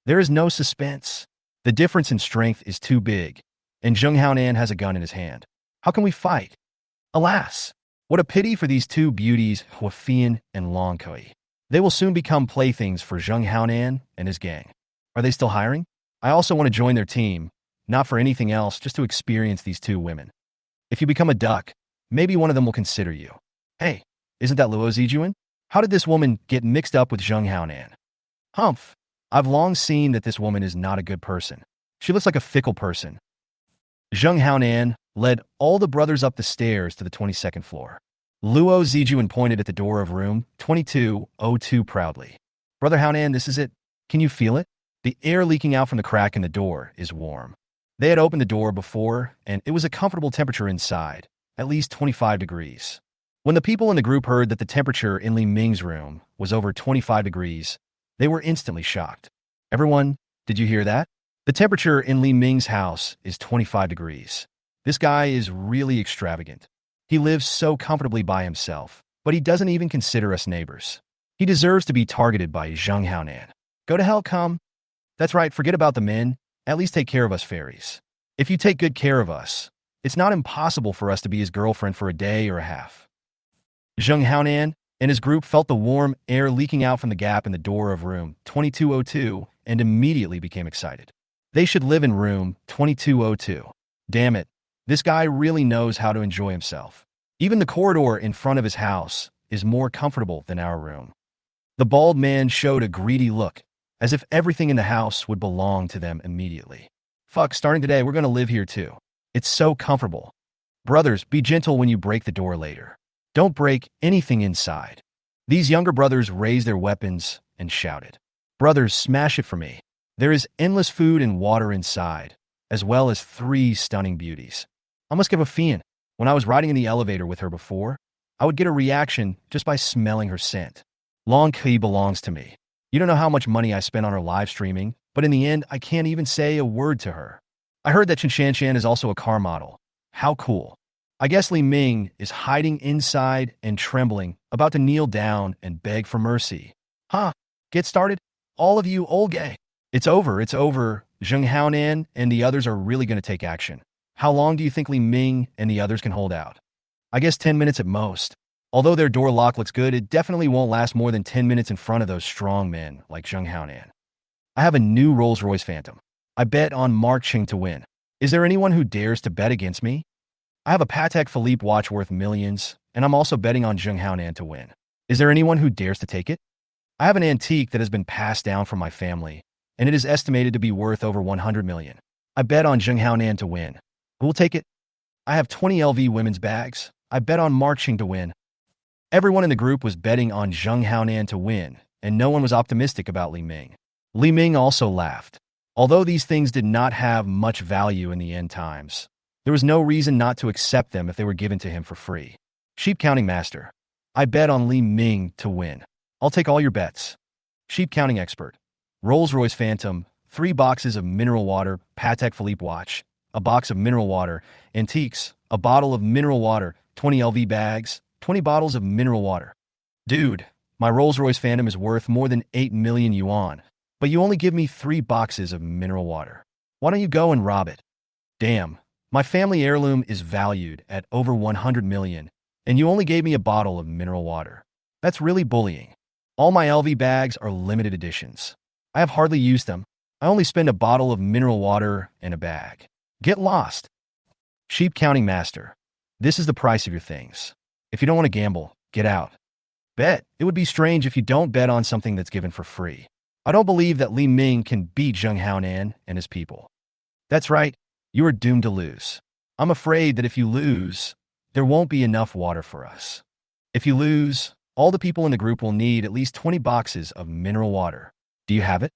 There is no suspense. The difference in strength is too big, and Zheng Haonan has a gun in his hand. How can we fight? Alas, what a pity for these two beauties, Huafian and Long Kui. They will soon become playthings for Zheng Haonan and his gang. Are they still hiring? I also want to join their team, not for anything else, just to experience these two women. If you become a duck, maybe one of them will consider you. Hey, isn't that Luo Zijuan? How did this woman get mixed up with Zheng Haonan? Humph, I've long seen that this woman is not a good person. She looks like a fickle person. Zheng Haonan led all the brothers up the stairs to the 22nd floor. Luo Zijuan pointed at the door of room 2202 proudly. Brother Haonan, this is it. Can you feel it? The air leaking out from the crack in the door is warm. They had opened the door before, and it was a comfortable temperature inside, at least 25 degrees. When the people in the group heard that the temperature in Li Ming's room was over 25 degrees, they were instantly shocked. Everyone, did you hear that? The temperature in Li Ming's house is 25 degrees. This guy is really extravagant. He lives so comfortably by himself, but he doesn't even consider us neighbors. He deserves to be targeted by Zheng Haonan. Go to hell, come. That's right, forget about the men. At least take care of us fairies. If you take good care of us, it's not impossible for us to be his girlfriend for a day or a half. Zheng Haonan and his group felt the warm air leaking out from the gap in the door of room 2202 and immediately became excited. They should live in room 2202. Damn it, this guy really knows how to enjoy himself. Even the corridor in front of his house is more comfortable than our room. The bald man showed a greedy look, as if everything in the house would belong to them immediately. Fuck, starting today, we're gonna live here too. It's so comfortable. Brothers, be gentle when you break the door later. Don't break anything inside. These younger brothers raised their weapons and shouted. Brothers, smash it for me. There is endless food and water inside, as well as 3 stunning beauties. I must give a fiend. When I was riding in the elevator with her before, I would get a reaction just by smelling her scent. Long Kui belongs to me. You don't know how much money I spent on her live streaming, but in the end, I can't even say a word to her. I heard that Chen Shanshan is also a car model. How cool. I guess Li Ming is hiding inside and trembling, about to kneel down and beg for mercy. Huh? Get started? All of you old gay. It's over, it's over. Zheng Haonan and the others are really going to take action. How long do you think Li Ming and the others can hold out? I guess 10 minutes at most. Although their door lock looks good, it definitely won't last more than 10 minutes in front of those strong men like Zheng Haonan. I have a new Rolls-Royce Phantom. I bet on marching to win. Is there anyone who dares to bet against me? I have a Patek Philippe watch worth millions, and I'm also betting on Zheng Haonan to win. Is there anyone who dares to take it? I have an antique that has been passed down from my family, and it is estimated to be worth over 100 million. I bet on Zheng Haonan to win. Who will take it? I have 20 LV women's bags. I bet on marching to win. Everyone in the group was betting on Zheng Haonan to win, and no one was optimistic about Li Ming. Li Ming also laughed. Although these things did not have much value in the end times, there was no reason not to accept them if they were given to him for free. Sheep counting master. I bet on Li Ming to win. I'll take all your bets. Sheep counting expert. Rolls-Royce Phantom, 3 boxes of mineral water, Patek Philippe watch, a box of mineral water, antiques, a bottle of mineral water, 20 LV bags, 20 bottles of mineral water. Dude, my Rolls-Royce Phantom is worth more than 8 million yuan, but you only give me 3 boxes of mineral water. Why don't you go and rob it? Damn, my family heirloom is valued at over 100 million, and you only gave me a bottle of mineral water. That's really bullying. All my LV bags are limited editions. I have hardly used them. I only spend a bottle of mineral water and a bag. Get lost. Sheep counting master. This is the price of your things. If you don't want to gamble, get out. Bet. It would be strange if you don't bet on something that's given for free. I don't believe that Li Ming can beat Zheng Haonan and his people. That's right, you are doomed to lose. I'm afraid that if you lose, there won't be enough water for us. If you lose, all the people in the group will need at least 20 boxes of mineral water. Do you have it?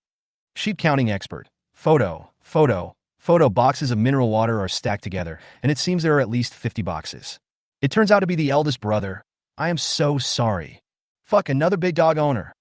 Sheep counting expert. Photo boxes of mineral water are stacked together, and it seems there are at least 50 boxes. It turns out to be the eldest brother. I am so sorry. Fuck, another big dog owner.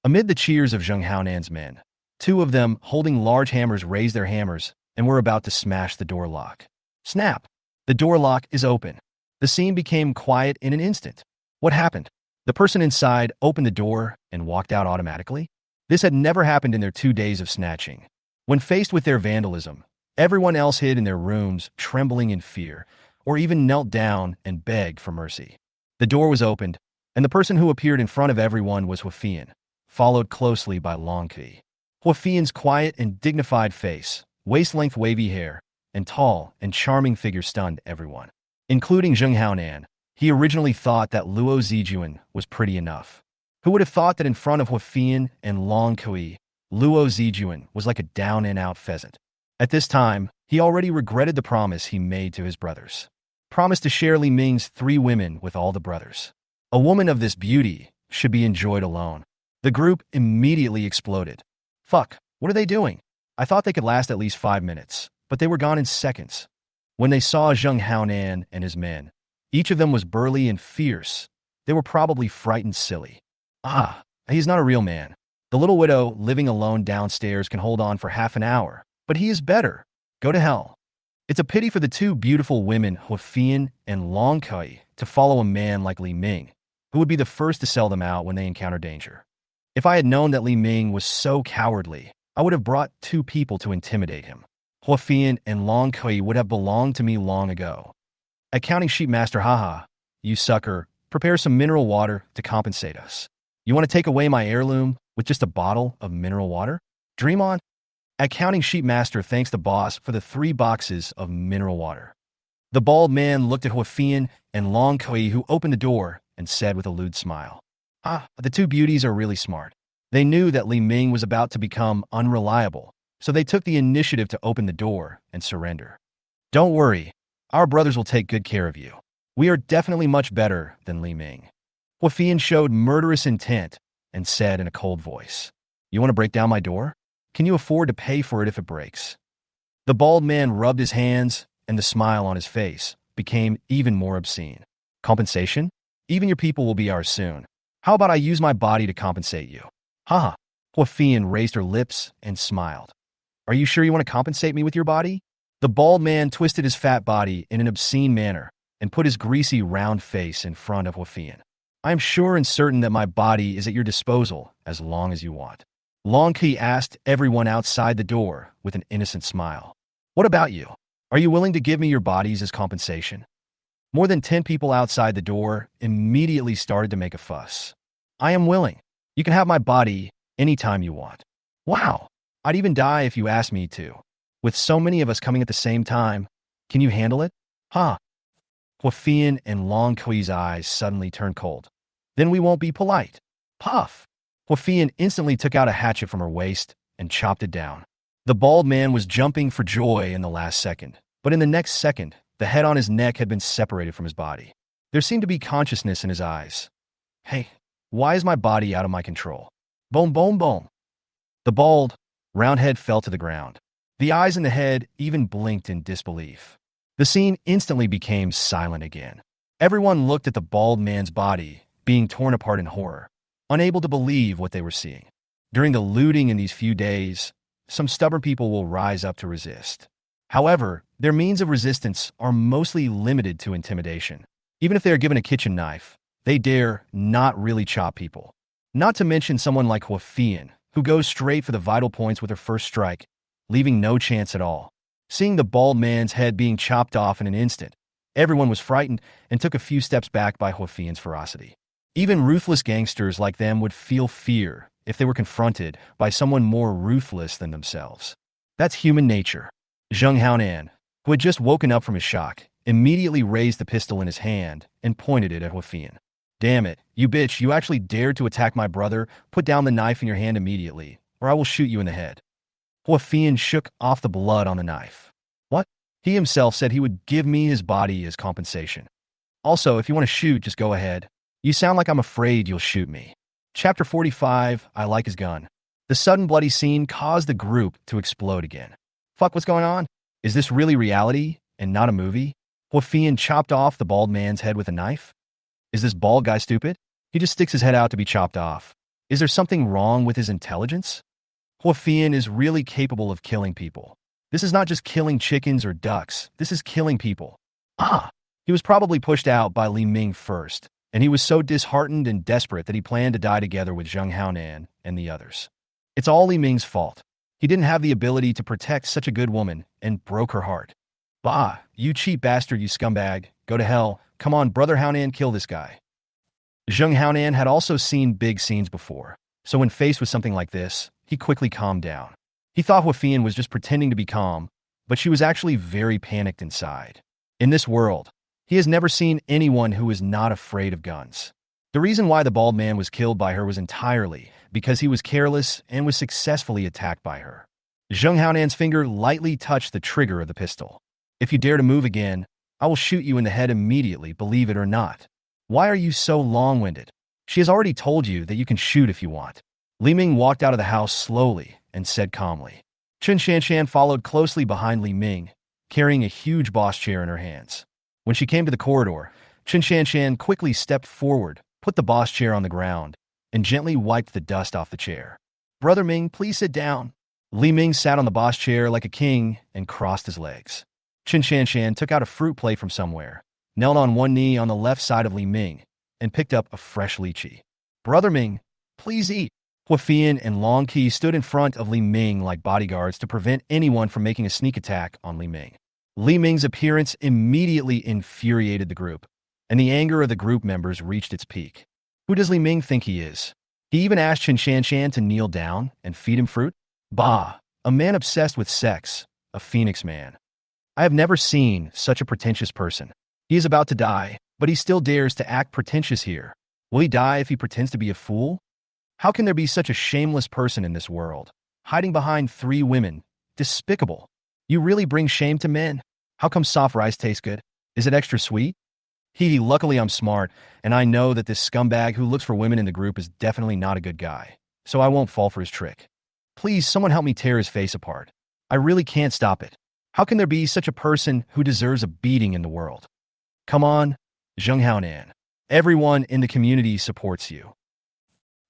Amid the cheers of Zheng Haonan's men, two of them, holding large hammers, raised their hammers and were about to smash the door lock. Snap! The door lock is open. The scene became quiet in an instant. What happened? The person inside opened the door and walked out automatically? This had never happened in their 2 days of snatching. When faced with their vandalism, everyone else hid in their rooms, trembling in fear, or even knelt down and begged for mercy. The door was opened, and the person who appeared in front of everyone was Huafian, followed closely by Long Kui. Huafian's quiet and dignified face, waist-length wavy hair, and tall and charming figure stunned everyone, including Zheng Haonan. He originally thought that Luo Zijuan was pretty enough. Who would have thought that in front of Huafian and Long Kui, Luo Zijuan was like a down-and-out pheasant? At this time, he already regretted the promise he made to his brothers. Promised to share Li Ming's 3 women with all the brothers. A woman of this beauty should be enjoyed alone. The group immediately exploded. Fuck, what are they doing? I thought they could last at least 5 minutes, but they were gone in seconds. When they saw Zheng Haonan and his men, each of them was burly and fierce. They were probably frightened silly. Ah, he's not a real man. The little widow living alone downstairs can hold on for half an hour, but he is better. Go to hell. It's a pity for the 2 beautiful women, Huafian and Long Kui, to follow a man like Li Ming, who would be the first to sell them out when they encounter danger. If I had known that Li Ming was so cowardly, I would have brought 2 people to intimidate him. Huafian and Long Kui would have belonged to me long ago. Accounting sheet master, haha, you sucker, prepare some mineral water to compensate us. You want to take away my heirloom with just a bottle of mineral water? Dream on. Accounting sheet master thanks the boss for the 3 boxes of mineral water. The bald man looked at Huafian and Long Kui, who opened the door and said with a lewd smile, "Ah, the 2 beauties are really smart." They knew that Li Ming was about to become unreliable, so they took the initiative to open the door and surrender. Don't worry, our brothers will take good care of you. We are definitely much better than Li Ming. Huafian showed murderous intent and said in a cold voice, "You want to break down my door? Can you afford to pay for it if it breaks?" The bald man rubbed his hands, and the smile on his face became even more obscene. Compensation? Even your people will be ours soon. How about I use my body to compensate you? Haha. Huafian raised her lips and smiled. Are you sure you want to compensate me with your body? The bald man twisted his fat body in an obscene manner and put his greasy round face in front of Huafian. I am sure and certain that my body is at your disposal as long as you want. Long Kui asked everyone outside the door with an innocent smile. What about you? Are you willing to give me your bodies as compensation? More than 10 people outside the door immediately started to make a fuss. I am willing. You can have my body anytime you want. Wow, I'd even die if you asked me to. With so many of us coming at the same time, can you handle it? Huh? Huafian and Long Kui's eyes suddenly turned cold. Then we won't be polite. Puff! Huafian instantly took out a hatchet from her waist and chopped it down. The bald man was jumping for joy in the last second, but in the next second, the head on his neck had been separated from his body. There seemed to be consciousness in his eyes. Hey, why is my body out of my control? Boom, boom, boom. The bald, round head fell to the ground. The eyes in the head even blinked in disbelief. The scene instantly became silent again. Everyone looked at the bald man's body being torn apart in horror, unable to believe what they were seeing. During the looting in these few days, some stubborn people will rise up to resist. However, their means of resistance are mostly limited to intimidation. Even if they are given a kitchen knife, they dare not really chop people. Not to mention someone like Huafian, who goes straight for the vital points with her first strike, leaving no chance at all. Seeing the bald man's head being chopped off in an instant, everyone was frightened and took a few steps back by Huafian's ferocity. Even ruthless gangsters like them would feel fear if they were confronted by someone more ruthless than themselves. That's human nature. Zheng Haonan, who had just woken up from his shock, immediately raised the pistol in his hand and pointed it at Huafian. Damn it, you bitch, you actually dared to attack my brother. Put down the knife in your hand immediately, or I will shoot you in the head. Hua Fian shook off the blood on the knife. What? He himself said he would give me his body as compensation. Also, if you want to shoot, just go ahead. You sound like I'm afraid you'll shoot me. Chapter 45, I like his gun. The sudden bloody scene caused the group to explode again. Fuck, what's going on? Is this really reality and not a movie? Hua Fian chopped off the bald man's head with a knife? Is this bald guy stupid? He just sticks his head out to be chopped off. Is there something wrong with his intelligence? Hua Fian is really capable of killing people. This is not just killing chickens or ducks. This is killing people. He was probably pushed out by Li Ming first, and he was so disheartened and desperate that he planned to die together with Zheng Haonan and the others. It's all Li Ming's fault. He didn't have the ability to protect such a good woman and broke her heart. Bah, you cheap bastard, you scumbag. Go to hell. Come on, brother Haonan, kill this guy. Zheng Haonan had also seen big scenes before, so when faced with something like this, he quickly calmed down. He thought Hua Fian was just pretending to be calm, but she was actually very panicked inside. In this world, he has never seen anyone who is not afraid of guns. The reason why the bald man was killed by her was entirely because he was careless and was successfully attacked by her. Zheng Haonan's finger lightly touched the trigger of the pistol. If you dare to move again, I will shoot you in the head immediately, believe it or not. Why are you so long-winded? She has already told you that you can shoot if you want. Li Ming walked out of the house slowly and said calmly. Chen Shanshan followed closely behind Li Ming, carrying a huge boss chair in her hands. When she came to the corridor, Chen Shanshan quickly stepped forward, put the boss chair on the ground, and gently wiped the dust off the chair. Brother Ming, please sit down. Li Ming sat on the boss chair like a king and crossed his legs. Chen Shanshan took out a fruit plate from somewhere, knelt on one knee on the left side of Li Ming, and picked up a fresh lychee. Brother Ming, please eat. Hua Fian and Long Qi stood in front of Li Ming like bodyguards to prevent anyone from making a sneak attack on Li Ming. Li Ming's appearance immediately infuriated the group, and the anger of the group members reached its peak. Who does Li Ming think he is? He even asked Chen Shanshan to kneel down and feed him fruit? Bah, a man obsessed with sex, a phoenix man. I have never seen such a pretentious person. He is about to die, but he still dares to act pretentious here. Will he die if he pretends to be a fool? How can there be such a shameless person in this world? Hiding behind 3 women. Despicable. You really bring shame to men. How come soft rice tastes good? Is it extra sweet? Luckily I'm smart, and I know that this scumbag who looks for women in the group is definitely not a good guy, so I won't fall for his trick. Please, someone help me tear his face apart. I really can't stop it. How can there be such a person who deserves a beating in the world? Come on, Zheng Haonan. Everyone in the community supports you.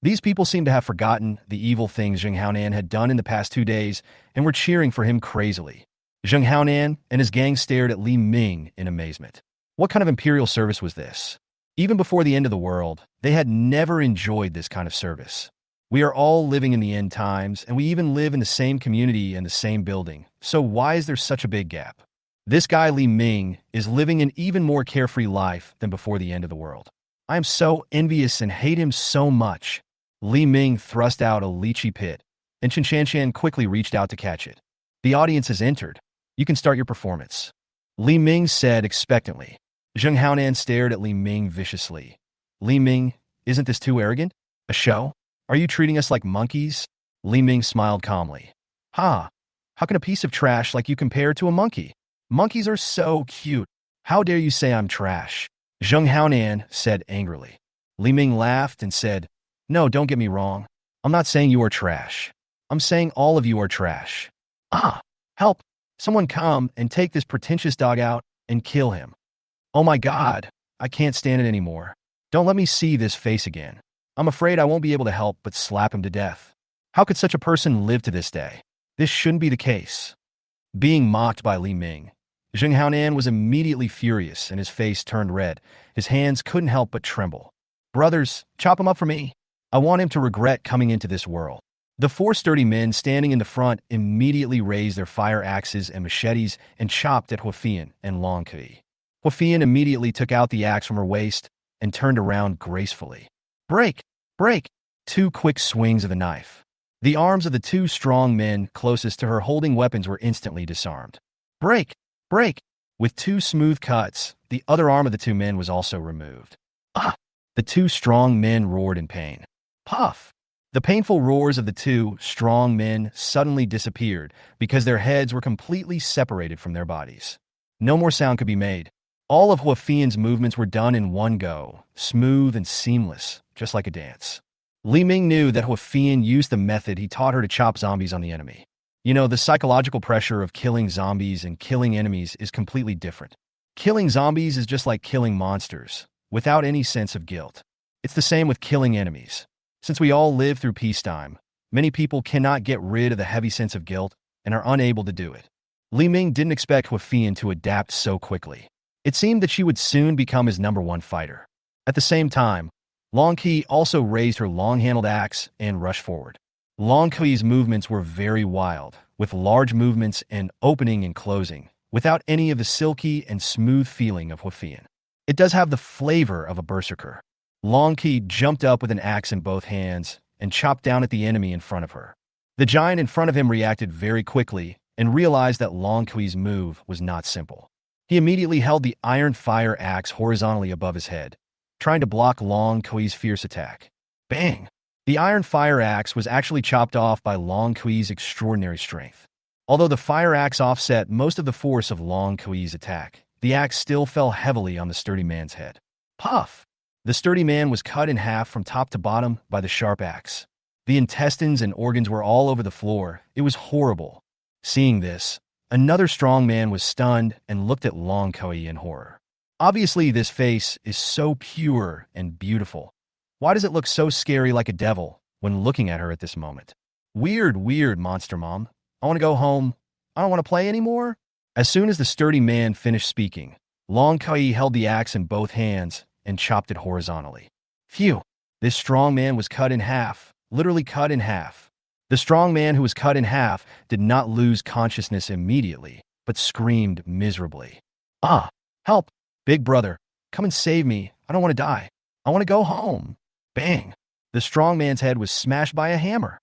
These people seem to have forgotten the evil things Zheng Haonan had done in the past 2 days and were cheering for him crazily. Zheng Haonan and his gang stared at Li Ming in amazement. What kind of imperial service was this? Even before the end of the world, they had never enjoyed this kind of service. We are all living in the end times, and we even live in the same community and the same building, so why is there such a big gap? This guy Li Ming is living an even more carefree life than before the end of the world. I am so envious and hate him so much. Li Ming thrust out a lychee pit, and Chen Shanshan quickly reached out to catch it. The audience has entered. You can start your performance. Li Ming said expectantly. Zheng Haonan stared at Li Ming viciously. Li Ming, isn't this too arrogant? A show? Are you treating us like monkeys? Li Ming smiled calmly. Ha! How can a piece of trash like you compare to a monkey? Monkeys are so cute. How dare you say I'm trash? Zheng Haonan said angrily. Li Ming laughed and said, No, don't get me wrong. I'm not saying you are trash. I'm saying all of you are trash. Help! Someone come and take this pretentious dog out and kill him. Oh my God, I can't stand it anymore. Don't let me see this face again. I'm afraid I won't be able to help but slap him to death. How could such a person live to this day? This shouldn't be the case. Being mocked by Li Ming, Zheng Haonan was immediately furious and his face turned red. His hands couldn't help but tremble. Brothers, chop him up for me. I want him to regret coming into this world. The 4 sturdy men standing in the front immediately raised their fire axes and machetes and chopped at Hua Fian and Long Qi. Hua Fian immediately took out the axe from her waist and turned around gracefully. Break! Break! 2 quick swings of the knife. The arms of the 2 strong men closest to her holding weapons were instantly disarmed. Break! Break! With 2 smooth cuts, the other arm of the 2 men was also removed. The 2 strong men roared in pain. Puff! The painful roars of the two strong men suddenly disappeared because their heads were completely separated from their bodies. No more sound could be made. All of Hua Fian's movements were done in one go, smooth and seamless, just like a dance. Li Ming knew that Hua Fian used the method he taught her to chop zombies on the enemy. You know, the psychological pressure of killing zombies and killing enemies is completely different. Killing zombies is just like killing monsters, without any sense of guilt. It's the same with killing enemies. Since we all live through peacetime, many people cannot get rid of the heavy sense of guilt and are unable to do it. Li Ming didn't expect Hua Fian to adapt so quickly. It seemed that she would soon become his #1 fighter. At the same time, Long Qi also raised her long-handled axe and rushed forward. Long Qi's movements were very wild, with large movements and opening and closing, without any of the silky and smooth feeling of Hua Fian. It does have the flavor of a berserker. Long Qi jumped up with an axe in both hands and chopped down at the enemy in front of her. The giant in front of him reacted very quickly and realized that Long Qi's move was not simple. He immediately held the iron fire axe horizontally above his head, trying to block Long Qi's fierce attack. Bang! The iron fire axe was actually chopped off by Long Qi's extraordinary strength. Although the fire axe offset most of the force of Long Qi's attack, the axe still fell heavily on the sturdy man's head. Puff! The sturdy man was cut in half from top to bottom by the sharp axe. The intestines and organs were all over the floor. It was horrible. Seeing this, another strong man was stunned and looked at Long Qi in horror. Obviously, this face is so pure and beautiful. Why does it look so scary like a devil when looking at her at this moment? Weird, monster mom. I want to go home. I don't want to play anymore. As soon as the sturdy man finished speaking, Long Qi held the axe in both hands and chopped it horizontally. Phew! This strong man was cut in half, literally cut in half. The strong man who was cut in half did not lose consciousness immediately, but screamed miserably. Ah! Help! Big brother, come and save me. I don't want to die. I want to go home. Bang! The strong man's head was smashed by a hammer.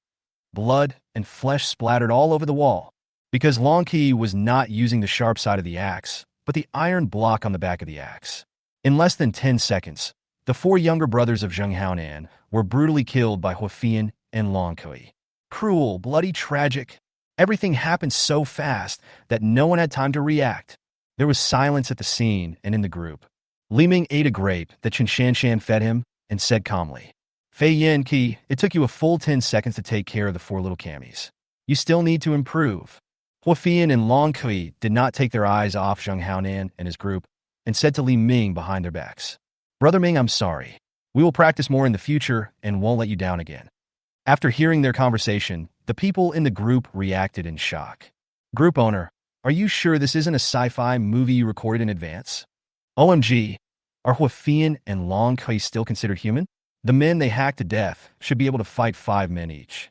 Blood and flesh splattered all over the wall. Because Long Qi was not using the sharp side of the axe, but the iron block on the back of the axe. In less than 10 seconds, the 4 younger brothers of Zheng Haonan were brutally killed by Hua Fian and Long Qi. Cruel, bloody, tragic. Everything happened so fast that no one had time to react. There was silence at the scene and in the group. Li Ming ate a grape that Chen Shanshan fed him and said calmly, Fei Yan Qi, it took you a full 10 seconds to take care of the 4 little camis. You still need to improve. Hua Fian and Long Qi did not take their eyes off Zheng Haonan and his group and said to Li Ming behind their backs, Brother Ming, I'm sorry. We will practice more in the future and won't let you down again. After hearing their conversation, the people in the group reacted in shock. Group owner, are you sure this isn't a sci-fi movie you recorded in advance? OMG, are Hua Fian and Long Qi still considered human? The men they hacked to death should be able to fight 5 men each.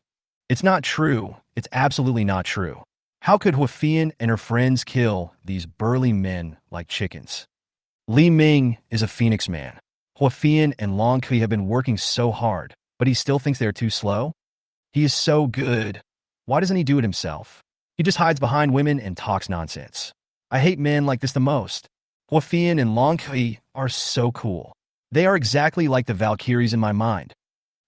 It's not true. It's absolutely not true. How could Hua Fian and her friends kill these burly men like chickens? Li Ming is a phoenix man. Hua Fian and Long Qi have been working so hard, but he still thinks they're too slow? He is so good. Why doesn't he do it himself? He just hides behind women and talks nonsense. I hate men like this the most. Hua Fian and Long Qi are so cool. They are exactly like the Valkyries in my mind.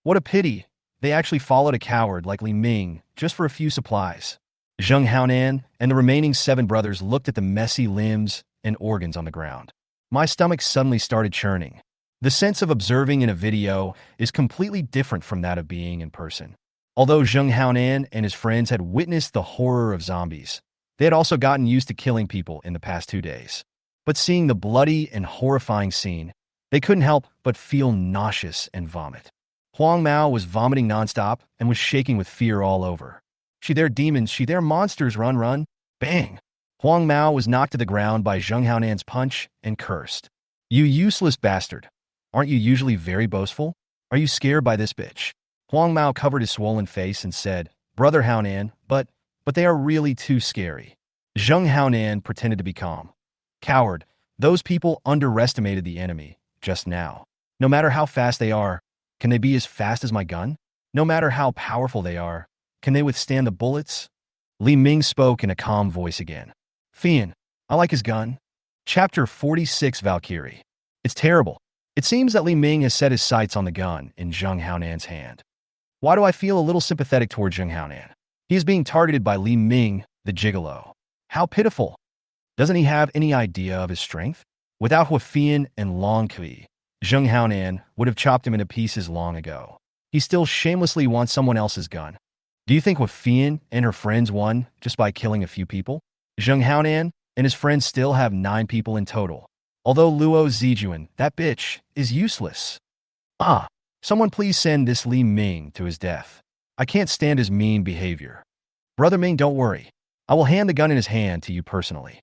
What a pity. They actually followed a coward like Li Ming just for a few supplies. Zheng Haonan and the remaining 7 brothers looked at the messy limbs and organs on the ground. My stomach suddenly started churning. The sense of observing in a video is completely different from that of being in person. Although Zheng Haonan and his friends had witnessed the horror of zombies, they had also gotten used to killing people in the past 2 days. But seeing the bloody and horrifying scene, they couldn't help but feel nauseous and vomit. Huang Mao was vomiting nonstop and was shaking with fear all over. She there demons, she there monsters, run. Bang! Huang Mao was knocked to the ground by Zheng Haonan's punch and cursed. You useless bastard. Aren't you usually very boastful? Are you scared by this bitch? Huang Mao covered his swollen face and said, Brother Haonan, but they are really too scary. Zheng Haonan pretended to be calm. Coward, those people underestimated the enemy just now. No matter how fast they are, can they be as fast as my gun? No matter how powerful they are, can they withstand the bullets? Li Ming spoke in a calm voice again. Fian, I like his gun. Chapter 46 Valkyrie. It's terrible. It seems that Li Ming has set his sights on the gun in Zheng Haonan's hand. Why do I feel a little sympathetic toward Zheng Haonan? He is being targeted by Li Ming, the gigolo. How pitiful. Doesn't he have any idea of his strength? Without Huafian and Long Kui, Zheng Haonan would have chopped him into pieces long ago. He still shamelessly wants someone else's gun. Do you think Huafian and her friends won just by killing a few people? Zheng Haonan and his friends still have 9 people in total. Although Luo Zijuan, that bitch, is useless. Someone please send this Li Ming to his death. I can't stand his mean behavior. Brother Ming, don't worry. I will hand the gun in his hand to you personally.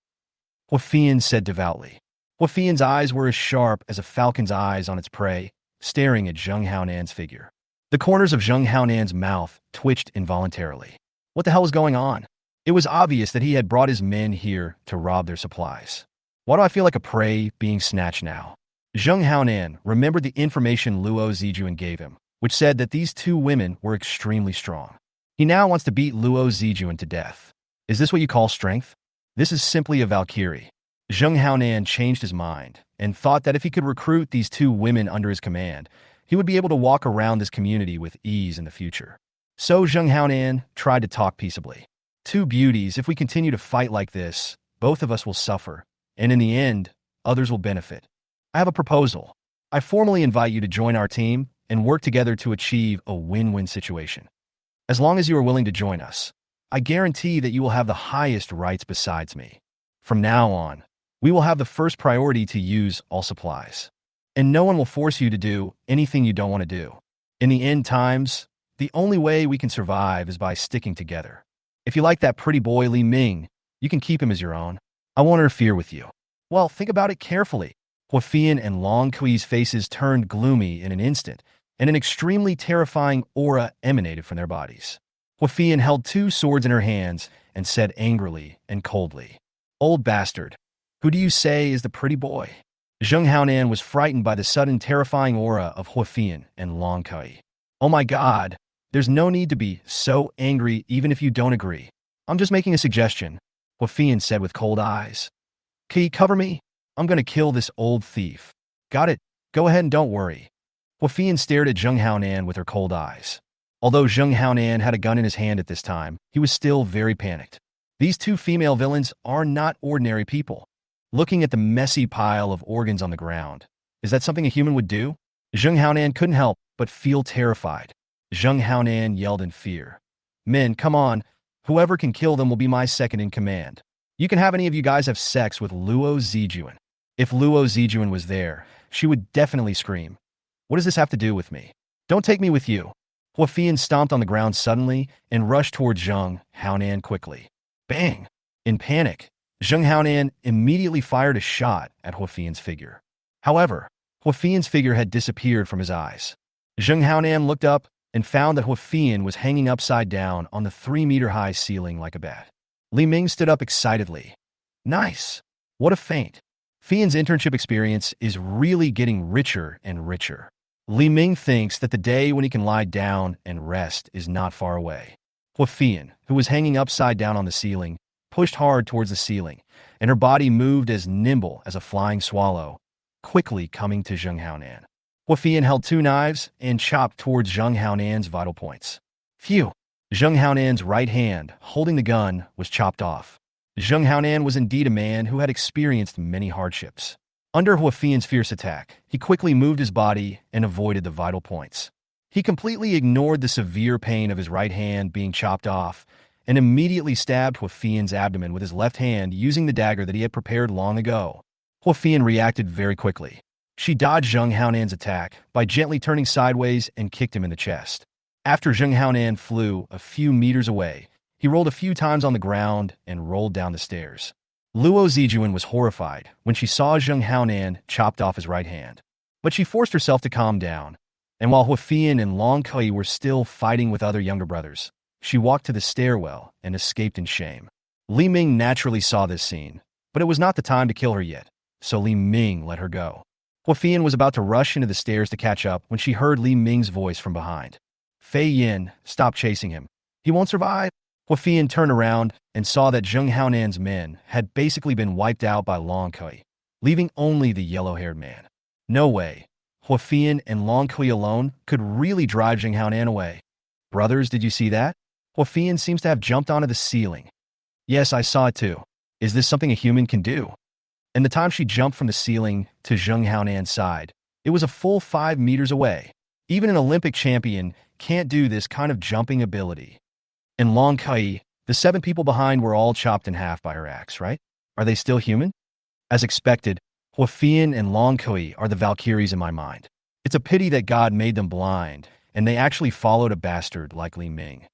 Huafian said devoutly. Huafian's eyes were as sharp as a falcon's eyes on its prey, staring at Zheng Haonan's figure. The corners of Zheng Haonan's mouth twitched involuntarily. What the hell was going on? It was obvious that he had brought his men here to rob their supplies. Why do I feel like a prey being snatched now? Zheng Haonan remembered the information Luo Zijuan gave him, which said that these 2 women were extremely strong. He now wants to beat Luo Zijuan to death. Is this what you call strength? This is simply a Valkyrie. Zheng Haonan changed his mind and thought that if he could recruit these 2 women under his command, he would be able to walk around this community with ease in the future. So Zheng Haonan tried to talk peaceably. 2 beauties, if we continue to fight like this, both of us will suffer, and in the end, others will benefit. I have a proposal. I formally invite you to join our team and work together to achieve a win-win situation. As long as you are willing to join us, I guarantee that you will have the highest rights besides me. From now on, we will have the first priority to use all supplies. And no one will force you to do anything you don't want to do. In the end times, the only way we can survive is by sticking together. If you like that pretty boy Li Ming, you can keep him as your own. I won't interfere with you. Well, think about it carefully. Huafian and Long Kui's faces turned gloomy in an instant, and an extremely terrifying aura emanated from their bodies. Huafian held 2 swords in her hands and said angrily and coldly, "Old bastard, who do you say is the pretty boy?" Zheng Haonan was frightened by the sudden terrifying aura of Huafian and Long Kui. "Oh my god, there's no need to be so angry even if you don't agree. I'm just making a suggestion," Huafian said with cold eyes. "Can you cover me? I'm going to kill this old thief." "Got it. Go ahead and don't worry." Huafian stared at Zheng Haonan with her cold eyes. Although Zheng Haonan had a gun in his hand at this time, he was still very panicked. These 2 female villains are not ordinary people. Looking at the messy pile of organs on the ground, is that something a human would do? Zheng Haonan couldn't help but feel terrified. Zheng Haonan yelled in fear. "Men, come on. Whoever can kill them will be my second in command. You can have any of you guys have sex with Luo Zijuan." If Luo Zijuan was there, she would definitely scream. "What does this have to do with me? Don't take me with you." Huafian stomped on the ground suddenly and rushed toward Zheng Haonan quickly. Bang! In panic, Zheng Haonan immediately fired a shot at Huafian's figure. However, Huafian's figure had disappeared from his eyes. Zheng Haonan looked up and found that Huafian was hanging upside down on the 3-meter-high ceiling like a bat. Li Ming stood up excitedly. "Nice! What a feint! Fian's internship experience is really getting richer and richer." Li Ming thinks that the day when he can lie down and rest is not far away. Huafian, who was hanging upside down on the ceiling, pushed hard towards the ceiling, and her body moved as nimble as a flying swallow, quickly coming to Zheng Haonan. Huafian held 2 knives and chopped towards Zheng Haonan's vital points. Phew! Zheng Haonan's right hand, holding the gun, was chopped off. Zheng Haonan was indeed a man who had experienced many hardships. Under Huafian's fierce attack, he quickly moved his body and avoided the vital points. He completely ignored the severe pain of his right hand being chopped off and immediately stabbed Huafian's abdomen with his left hand using the dagger that he had prepared long ago. Huafian reacted very quickly. She dodged Zheng Haonan's attack by gently turning sideways and kicked him in the chest. After Zheng Haonan flew a few meters away, he rolled a few times on the ground and rolled down the stairs. Luo Zijuan was horrified when she saw Zheng Haonan chopped off his right hand. But she forced herself to calm down, and while Huafian and Long Kui were still fighting with other younger brothers, she walked to the stairwell and escaped in shame. Li Ming naturally saw this scene, but it was not the time to kill her yet, so Li Ming let her go. Huafian was about to rush into the stairs to catch up when she heard Li Ming's voice from behind. "Fei Yin, stop chasing him. He won't survive." Huafian turned around and saw that Zheng Haonan's men had basically been wiped out by Long Kui, leaving only the yellow-haired man. No way. Huafian and Long Kui alone could really drive Zheng Haonan away. Brothers, did you see that? Huafian seems to have jumped onto the ceiling. Yes, I saw it too. Is this something a human can do? And the time she jumped from the ceiling to Zheng Haonan's side, it was a full 5 meters away. Even an Olympic champion can't do this kind of jumping ability. In Long Kai, the 7 people behind were all chopped in half by her axe, right? Are they still human? As expected, Huafian and Long Kai are the Valkyries in my mind. It's a pity that God made them blind, and they actually followed a bastard like Li Ming.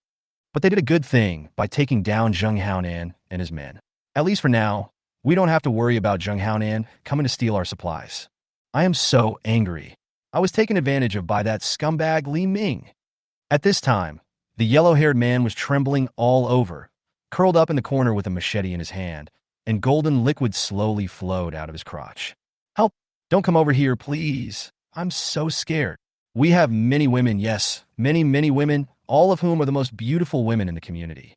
But they did a good thing by taking down Zheng Haonan and his men. At least for now, we don't have to worry about Zheng Haonan coming to steal our supplies. I am so angry. I was taken advantage of by that scumbag Li Ming. At this time, the yellow-haired man was trembling all over, curled up in the corner with a machete in his hand, and golden liquid slowly flowed out of his crotch. Help! Don't come over here, please. I'm so scared. We have many women, yes, many, many women, all of whom are the most beautiful women in the community.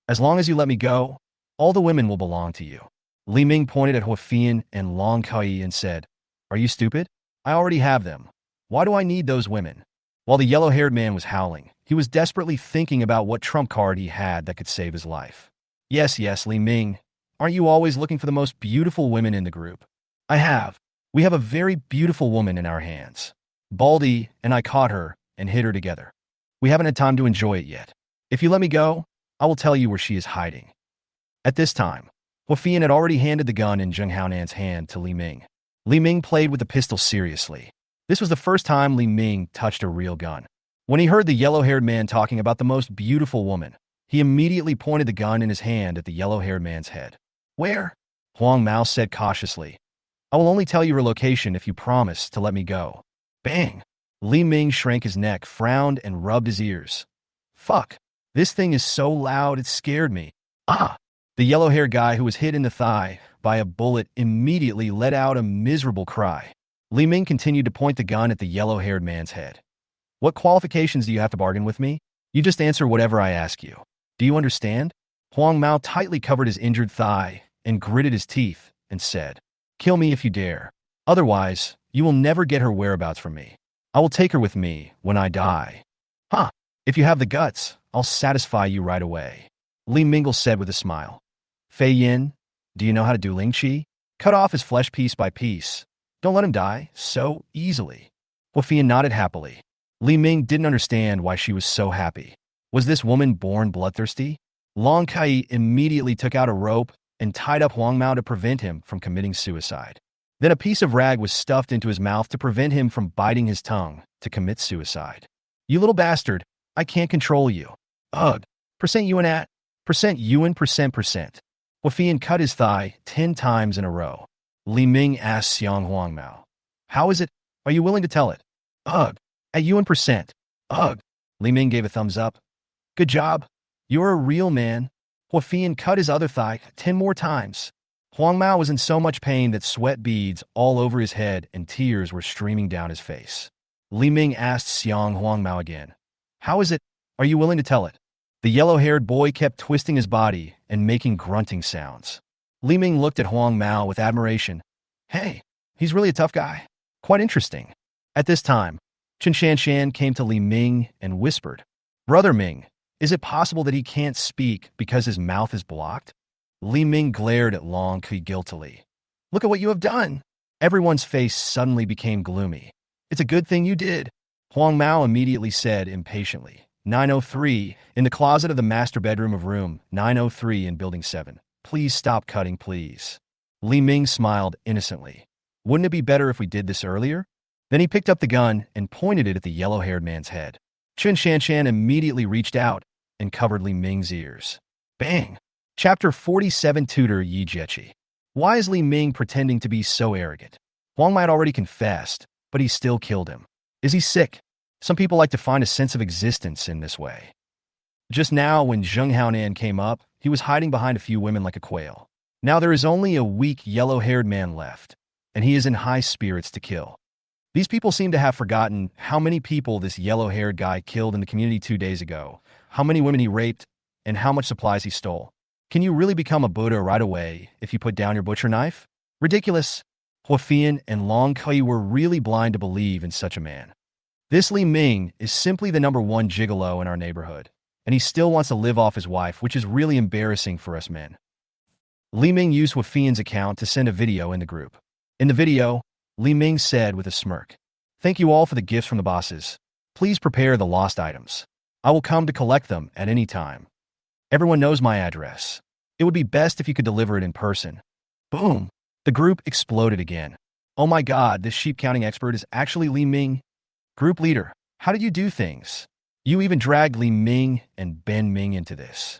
As long as you let me go, all the women will belong to you. Li Ming pointed at Huafian and Long Kai and said, Are you stupid? I already have them. Why do I need those women? While the yellow-haired man was howling, he was desperately thinking about what trump card he had that could save his life. Yes, Li Ming. Aren't you always looking for the most beautiful women in the group? I have. We have a very beautiful woman in our hands. Baldy and I caught her and hid her together. We haven't had time to enjoy it yet. If you let me go, I will tell you where she is hiding. At this time, Huafian had already handed the gun in Zheng Haonan's hand to Li Ming. Li Ming played with the pistol seriously. This was the first time Li Ming touched a real gun. When he heard the yellow-haired man talking about the most beautiful woman, he immediately pointed the gun in his hand at the yellow-haired man's head. Where? Huang Mao said cautiously. I will only tell you her location if you promise to let me go. Bang! Li Ming shrank his neck, frowned, and rubbed his ears. Fuck! This thing is so loud it scared me. Ah! The yellow-haired guy who was hit in the thigh by a bullet immediately let out a miserable cry. Li Ming continued to point the gun at the yellow-haired man's head. What qualifications do you have to bargain with me? You just answer whatever I ask you. Do you understand? Huang Mao tightly covered his injured thigh and gritted his teeth and said, Kill me if you dare. Otherwise, you will never get her whereabouts from me. I will take her with me when I die. Huh. If you have the guts, I'll satisfy you right away. Li Mingle said with a smile. Fei Yin, do you know how to do Ling Chi? Cut off his flesh piece by piece. Don't let him die so easily. Huafian nodded happily. Li Ming didn't understand why she was so happy. Was this woman born bloodthirsty? Long Kai immediately took out a rope and tied up Huang Mao to prevent him from committing suicide. Then a piece of rag was stuffed into his mouth to prevent him from biting his tongue to commit suicide. You little bastard, I can't control you. Ugh. Percent Yuan at. Percent Yuan percent. Huafian cut his thigh 10 times in a row. Li Ming asked Xiang Huang Mao. How is it? Are you willing to tell it? Ugh. At Yuan percent. Ugh. Li Ming gave a thumbs up. Good job. You're a real man. Huafian cut his other thigh 10 more times. Huang Mao was in so much pain that sweat beads all over his head and tears were streaming down his face. Li Ming asked Xiang Huang Mao again. How is it? Are you willing to tell it? The yellow-haired boy kept twisting his body and making grunting sounds. Li Ming looked at Huang Mao with admiration. Hey, he's really a tough guy. Quite interesting. At this time, Chen Shanshan came to Li Ming and whispered, Brother Ming, is it possible that he can't speak because his mouth is blocked? Li Ming glared at Long Kui guiltily. Look at what you have done. Everyone's face suddenly became gloomy. It's a good thing you did. Huang Mao immediately said impatiently. 903, in the closet of the master bedroom of room 903 in Building 7. Please stop cutting, please. Li Ming smiled innocently. Wouldn't it be better if we did this earlier? Then he picked up the gun and pointed it at the yellow-haired man's head. Chen Shanshan immediately reached out and covered Li Ming's ears. Bang! Chapter 47 Tutor Yi Jiechi. Why is Li Ming pretending to be so arrogant? Huang might already confessed, but he still killed him. Is he sick? Some people like to find a sense of existence in this way. Just now, when Zheng Haonan came up, he was hiding behind a few women like a quail. Now there is only a weak yellow-haired man left, and he is in high spirits to kill. These people seem to have forgotten how many people this yellow-haired guy killed in the community 2 days ago, how many women he raped, and how much supplies he stole. Can you really become a Buddha right away if you put down your butcher knife? Ridiculous. Huafian and Long Kui were really blind to believe in such a man. This Li Ming is simply the number one gigolo in our neighborhood, and he still wants to live off his wife, which is really embarrassing for us men. Li Ming used Wafian's account to send a video in the group. In the video, Li Ming said with a smirk, "Thank you all for the gifts from the bosses. Please prepare the lost items. I will come to collect them at any time. Everyone knows my address. It would be best if you could deliver it in person." Boom! The group exploded again. Oh my god, this sheep counting expert is actually Li Ming. Group leader, how did you do things? You even dragged Li Ming and Ben Ming into this.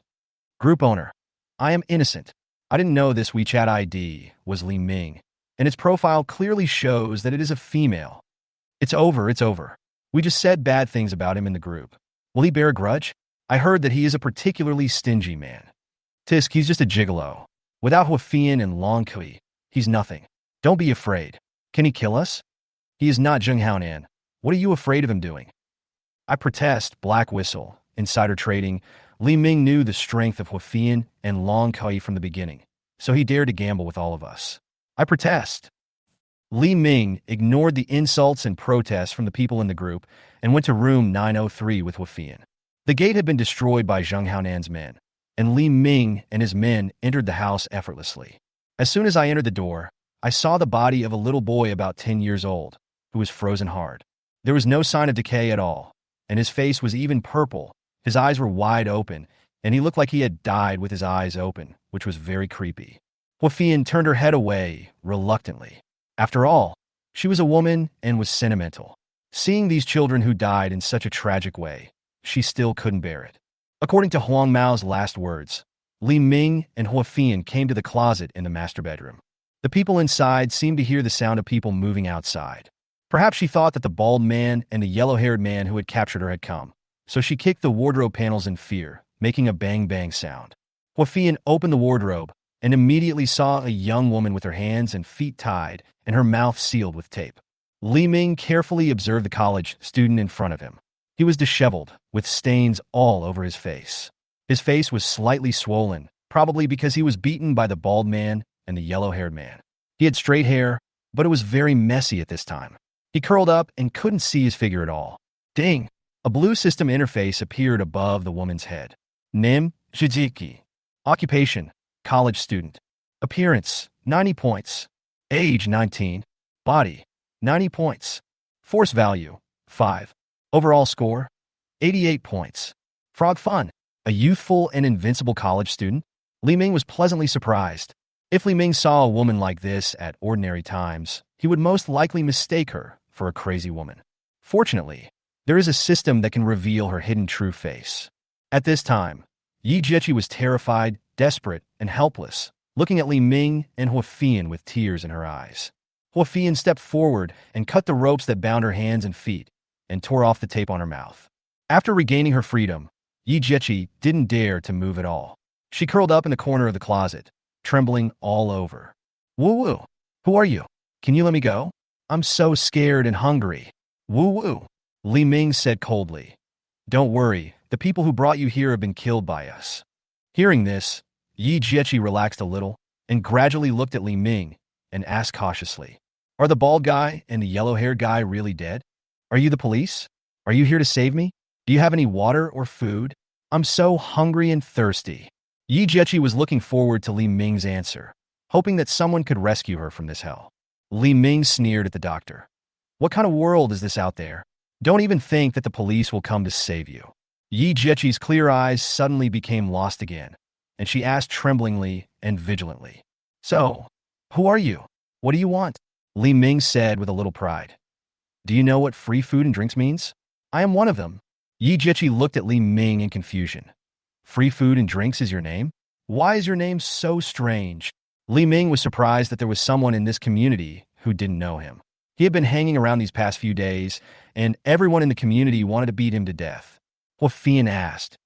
Group owner, I am innocent. I didn't know this WeChat ID was Li Ming, and its profile clearly shows that it is a female. It's over, it's over. We just said bad things about him in the group. Will he bear a grudge? I heard that he is a particularly stingy man. Tisk, he's just a gigolo. Without Huafian and Long Kui, he's nothing. Don't be afraid. Can he kill us? He is not Zheng Haonan. What are you afraid of him doing? I protest, Black Whistle, insider trading. Li Ming knew the strength of Huafian and Long Kui from the beginning, so he dared to gamble with all of us. I protest. Li Ming ignored the insults and protests from the people in the group and went to room 903 with Huafian. The gate had been destroyed by Zheng Haonan's men, and Li Ming and his men entered the house effortlessly. As soon as I entered the door, I saw the body of a little boy about 10 years old, who was frozen hard. There was no sign of decay at all, and his face was even purple. His eyes were wide open, and he looked like he had died with his eyes open, which was very creepy. Huafian turned her head away, reluctantly. After all, she was a woman and was sentimental. Seeing these children who died in such a tragic way, she still couldn't bear it. According to Huang Mao's last words, Li Ming and Huafian came to the closet in the master bedroom. The people inside seemed to hear the sound of people moving outside. Perhaps she thought that the bald man and the yellow-haired man who had captured her had come, so she kicked the wardrobe panels in fear, making a bang-bang sound. Huafian opened the wardrobe and immediately saw a young woman with her hands and feet tied and her mouth sealed with tape. Li Ming carefully observed the college student in front of him. He was disheveled, with stains all over his face. His face was slightly swollen, probably because he was beaten by the bald man and the yellow-haired man. He had straight hair, but it was very messy at this time. He curled up and couldn't see his figure at all. Ding! A blue system interface appeared above the woman's head. Nim, Jijiki. Occupation, college student. Appearance, 90 points. Age, 19. Body, 90 points. Force value, 5. Overall score, 88 points. Frog Fun, a youthful and invincible college student. Li Ming was pleasantly surprised. If Li Ming saw a woman like this at ordinary times, he would most likely mistake her for a crazy woman. Fortunately, there is a system that can reveal her hidden true face. At this time, Yi Jiechi was terrified, desperate, and helpless, looking at Li Ming and Huafian with tears in her eyes. Huafian stepped forward and cut the ropes that bound her hands and feet, and tore off the tape on her mouth. After regaining her freedom, Yi Jiechi didn't dare to move at all. She curled up in the corner of the closet, trembling all over. Woo-woo! Who are you? Can you let me go? I'm so scared and hungry. Woo-woo! Li Ming said coldly. Don't worry, the people who brought you here have been killed by us. Hearing this, Yi Jiechi relaxed a little and gradually looked at Li Ming and asked cautiously, Are the bald guy and the yellow-haired guy really dead? Are you the police? Are you here to save me? Do you have any water or food? I'm so hungry and thirsty. Yi Jiechi was looking forward to Li Ming's answer, hoping that someone could rescue her from this hell. Li Ming sneered at the doctor. What kind of world is this out there? Don't even think that the police will come to save you. Yi Jiechi's clear eyes suddenly became lost again, and she asked tremblingly and vigilantly. So, who are you? What do you want? Li Ming said with a little pride. Do you know what free food and drinks means? I am one of them. Yi Jiechi looked at Li Ming in confusion. Free food and drinks is your name? Why is your name so strange? Li Ming was surprised that there was someone in this community who didn't know him. He had been hanging around these past few days, and everyone in the community wanted to beat him to death. Huafian asked,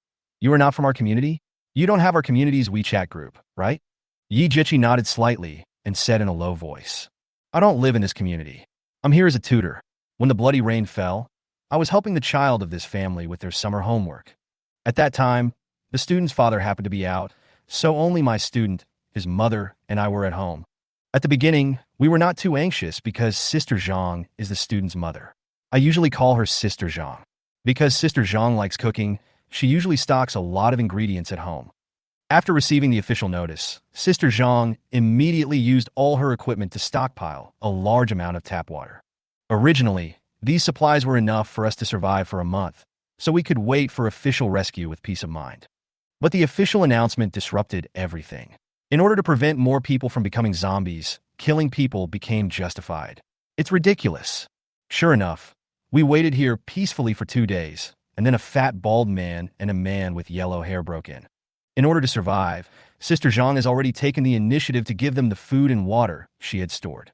You are not from our community? You don't have our community's WeChat group, right? Yi Jiechi nodded slightly and said in a low voice, I don't live in this community. I'm here as a tutor. When the bloody rain fell, I was helping the child of this family with their summer homework. At that time, the student's father happened to be out, so only my student, his mother, and I were at home. At the beginning, we were not too anxious because Sister Zhang is the student's mother. I usually call her Sister Zhang. Because Sister Zhang likes cooking, she usually stocks a lot of ingredients at home. After receiving the official notice, Sister Zhang immediately used all her equipment to stockpile a large amount of tap water. Originally, these supplies were enough for us to survive for a month, so we could wait for official rescue with peace of mind. But the official announcement disrupted everything. In order to prevent more people from becoming zombies, killing people became justified. It's ridiculous. Sure enough, we waited here peacefully for 2 days, and then a fat bald man and a man with yellow hair broke in. In order to survive, Sister Zhang has already taken the initiative to give them the food and water she had stored.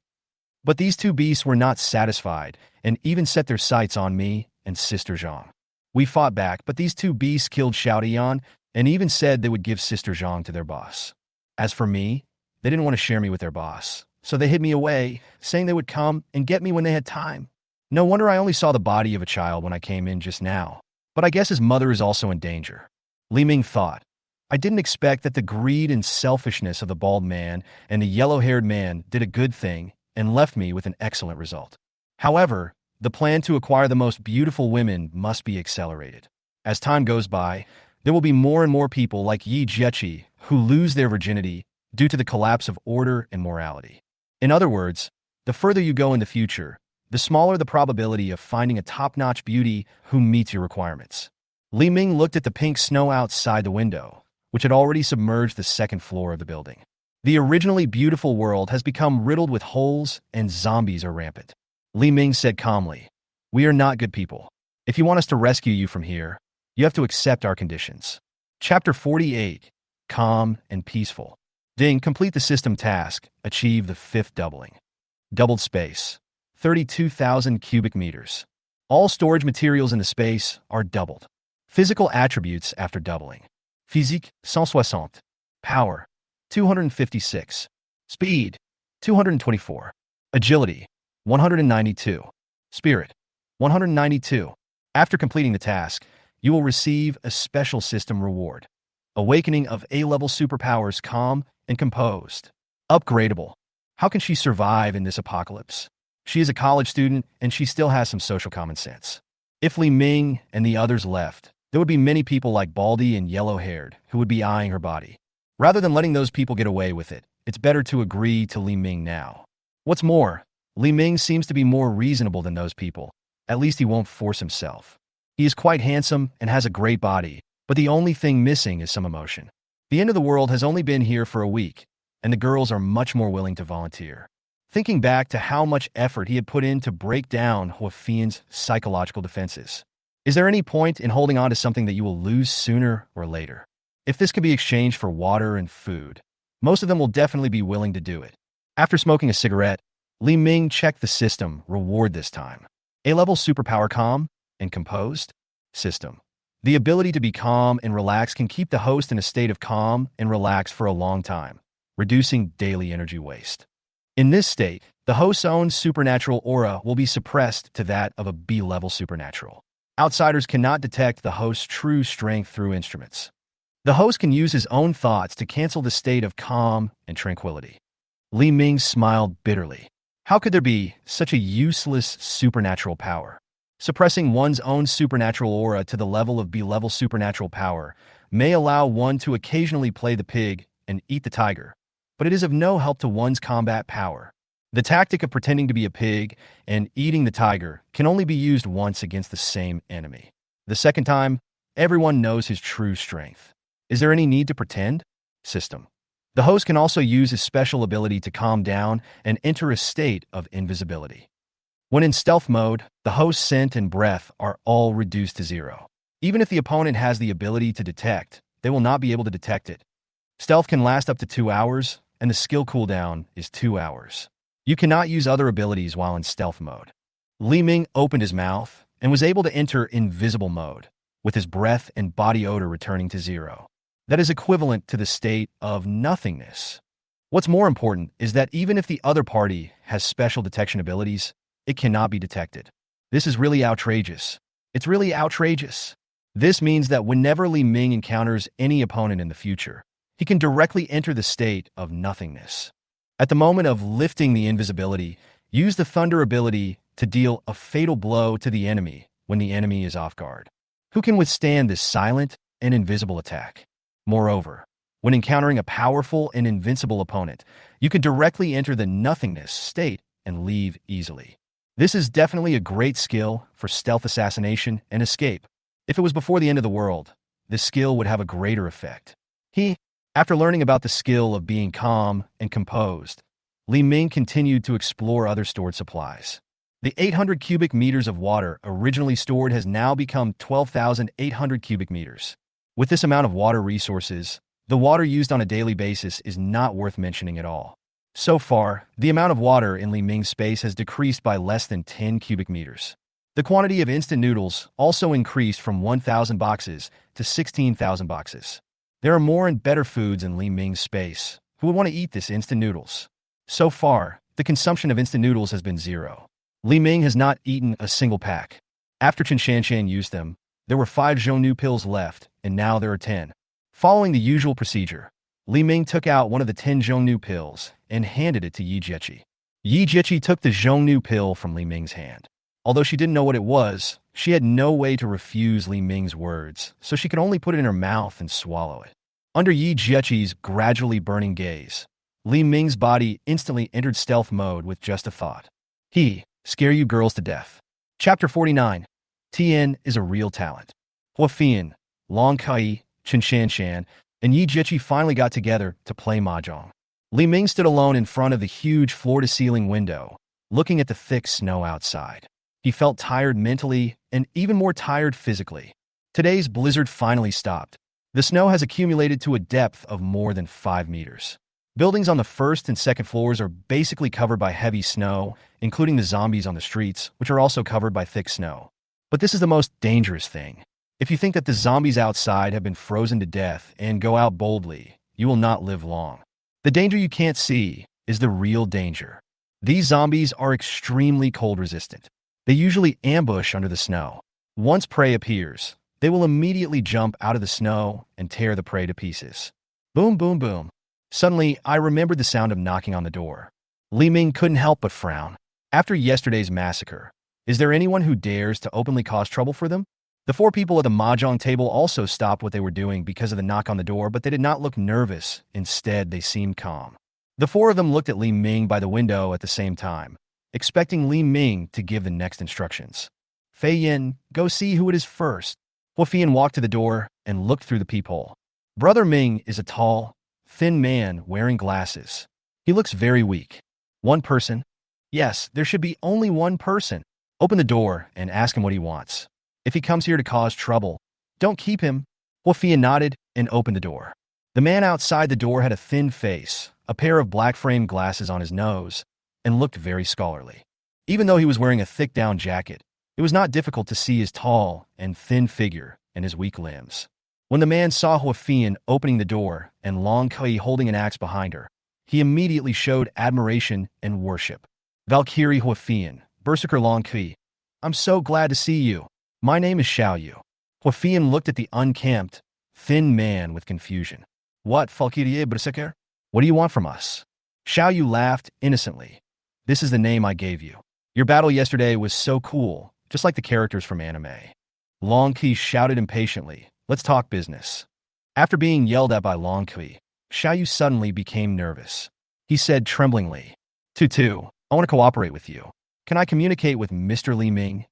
But these two beasts were not satisfied and even set their sights on me and Sister Zhang. We fought back, but these two beasts killed Xiaodian and even said they would give Sister Zhang to their boss. As for me, they didn't want to share me with their boss, so they hid me away, saying they would come and get me when they had time. No wonder I only saw the body of a child when I came in just now. But I guess his mother is also in danger. Li Ming thought. I didn't expect that the greed and selfishness of the bald man and the yellow-haired man did a good thing and left me with an excellent result. However, the plan to acquire the most beautiful women must be accelerated. As time goes by, there will be more and more people like Yi Jiechi who lose their virginity due to the collapse of order and morality. In other words, the further you go in the future, the smaller the probability of finding a top-notch beauty who meets your requirements. Li Ming looked at the pink snow outside the window, which had already submerged the second floor of the building. The originally beautiful world has become riddled with holes and zombies are rampant. Li Ming said calmly, "We are not good people. If you want us to rescue you from here, you have to accept our conditions." Chapter 48, Calm and Peaceful. Ding, complete the system task, achieve the 5th doubling. Doubled space, 32,000 cubic meters. All storage materials in the space are doubled. Physical attributes after doubling. Physique, 160. Power, 256. Speed, 224. Agility, 192. Spirit, 192. After completing the task, you will receive a special system reward. Awakening of A-level superpowers calm and composed. Upgradable. How can she survive in this apocalypse? She is a college student and she still has some social common sense. If Li Ming and the others left, there would be many people like Baldy and yellow-haired who would be eyeing her body. Rather than letting those people get away with it, it's better to agree to Li Ming now. What's more, Li Ming seems to be more reasonable than those people. At least he won't force himself. He is quite handsome and has a great body, but the only thing missing is some emotion. The end of the world has only been here for a week, and the girls are much more willing to volunteer. Thinking back to how much effort he had put in to break down Huafian's psychological defenses. Is there any point in holding on to something that you will lose sooner or later? If this could be exchanged for water and food, most of them will definitely be willing to do it. After smoking a cigarette, Li Ming checked the system reward this time. A-level superpower calm and composed system. The ability to be calm and relaxed can keep the host in a state of calm and relaxed for a long time, reducing daily energy waste. In this state, the host's own supernatural aura will be suppressed to that of a B-level supernatural. Outsiders cannot detect the host's true strength through instruments. The host can use his own thoughts to cancel the state of calm and tranquility. Li Ming smiled bitterly. How could there be such a useless supernatural power? Suppressing one's own supernatural aura to the level of B-level supernatural power may allow one to occasionally play the pig and eat the tiger, but it is of no help to one's combat power. The tactic of pretending to be a pig and eating the tiger can only be used once against the same enemy. The second time, everyone knows his true strength. Is there any need to pretend? System. The host can also use his special ability to calm down and enter a state of invisibility. When in stealth mode, the host's scent and breath are all reduced to 0. Even if the opponent has the ability to detect, they will not be able to detect it. Stealth can last up to 2 hours, and the skill cooldown is 2 hours. You cannot use other abilities while in stealth mode. Li Ming opened his mouth and was able to enter invisible mode, with his breath and body odor returning to 0. That is equivalent to the state of nothingness. What's more important is that even if the other party has special detection abilities, it cannot be detected. This is really outrageous. It's really outrageous. This means that whenever Li Ming encounters any opponent in the future, he can directly enter the state of nothingness. At the moment of lifting the invisibility, use the thunder ability to deal a fatal blow to the enemy when the enemy is off guard. Who can withstand this silent and invisible attack? Moreover, when encountering a powerful and invincible opponent, you can directly enter the nothingness state and leave easily. This is definitely a great skill for stealth assassination and escape. If it was before the end of the world, this skill would have a greater effect. After learning about the skill of being calm and composed, Li Ming continued to explore other stored supplies. The 800 cubic meters of water originally stored has now become 12,800 cubic meters. With this amount of water resources, the water used on a daily basis is not worth mentioning at all. So far, the amount of water in Li Ming's space has decreased by less than 10 cubic meters. The quantity of instant noodles also increased from 1,000 boxes to 16,000 boxes. There are more and better foods in Li Ming's space. Who would want to eat this instant noodles? So far, the consumption of instant noodles has been zero. Li Ming has not eaten a single pack. After Chen Shanshan used them, there were 5 Zhongnu pills left, and now there are 10. Following the usual procedure, Li Ming took out one of the 10 Zhongnu pills and handed it to Yi Jieqi. Yi Jieqi took the Zhongnu pill from Li Ming's hand. Although she didn't know what it was, she had no way to refuse Li Ming's words, so she could only put it in her mouth and swallow it. Under Yi Jieqi's gradually burning gaze, Li Ming's body instantly entered stealth mode with just a thought. Scare you girls to death. Chapter 49. Tian is a real talent. Hua Fian, Long Kai, Chen Shanshan, and Yi Jieqi finally got together to play mahjong. Li Ming stood alone in front of the huge floor-to-ceiling window, looking at the thick snow outside. He felt tired mentally and even more tired physically. Today's blizzard finally stopped. The snow has accumulated to a depth of more than 5 meters. Buildings on the first and second floors are basically covered by heavy snow, including the zombies on the streets, which are also covered by thick snow. But this is the most dangerous thing. If you think that the zombies outside have been frozen to death and go out boldly, you will not live long. The danger you can't see is the real danger. These zombies are extremely cold resistant. They usually ambush under the snow. Once prey appears, they will immediately jump out of the snow and tear the prey to pieces. Boom, boom, boom. Suddenly, I remembered the sound of knocking on the door. Li Ming couldn't help but frown. After yesterday's massacre, is there anyone who dares to openly cause trouble for them? The 4 people at the mahjong table also stopped what they were doing because of the knock on the door, but they did not look nervous. Instead, they seemed calm. The 4 of them looked at Li Ming by the window at the same time, expecting Li Ming to give the next instructions. Fei Yin, go see who it is first. Hua Fian walked to the door and looked through the peephole. Brother Ming is a tall, thin man wearing glasses. He looks very weak. One person? Yes, there should be only one person. Open the door and ask him what he wants. If he comes here to cause trouble, don't keep him. Hua Fian nodded and opened the door. The man outside the door had a thin face, a pair of black-framed glasses on his nose, and looked very scholarly. Even though he was wearing a thick down jacket, it was not difficult to see his tall and thin figure and his weak limbs. When the man saw Hua Fian opening the door and Long Kui holding an axe behind her, he immediately showed admiration and worship. Valkyrie Hua Fian, Berserker Long Kui, I'm so glad to see you. My name is Xiao Yu. Hua Fian looked at the unkempt, thin man with confusion. What, Valkyrie Berserker? What do you want from us? Xiao Yu laughed innocently. This is the name I gave you. Your battle yesterday was so cool, just like the characters from anime. Long Kui shouted impatiently. Let's talk business. After being yelled at by Long Kui, Xiao Yu suddenly became nervous. He said tremblingly, Tutu, I want to cooperate with you. Can I communicate with Mr. Li Ming?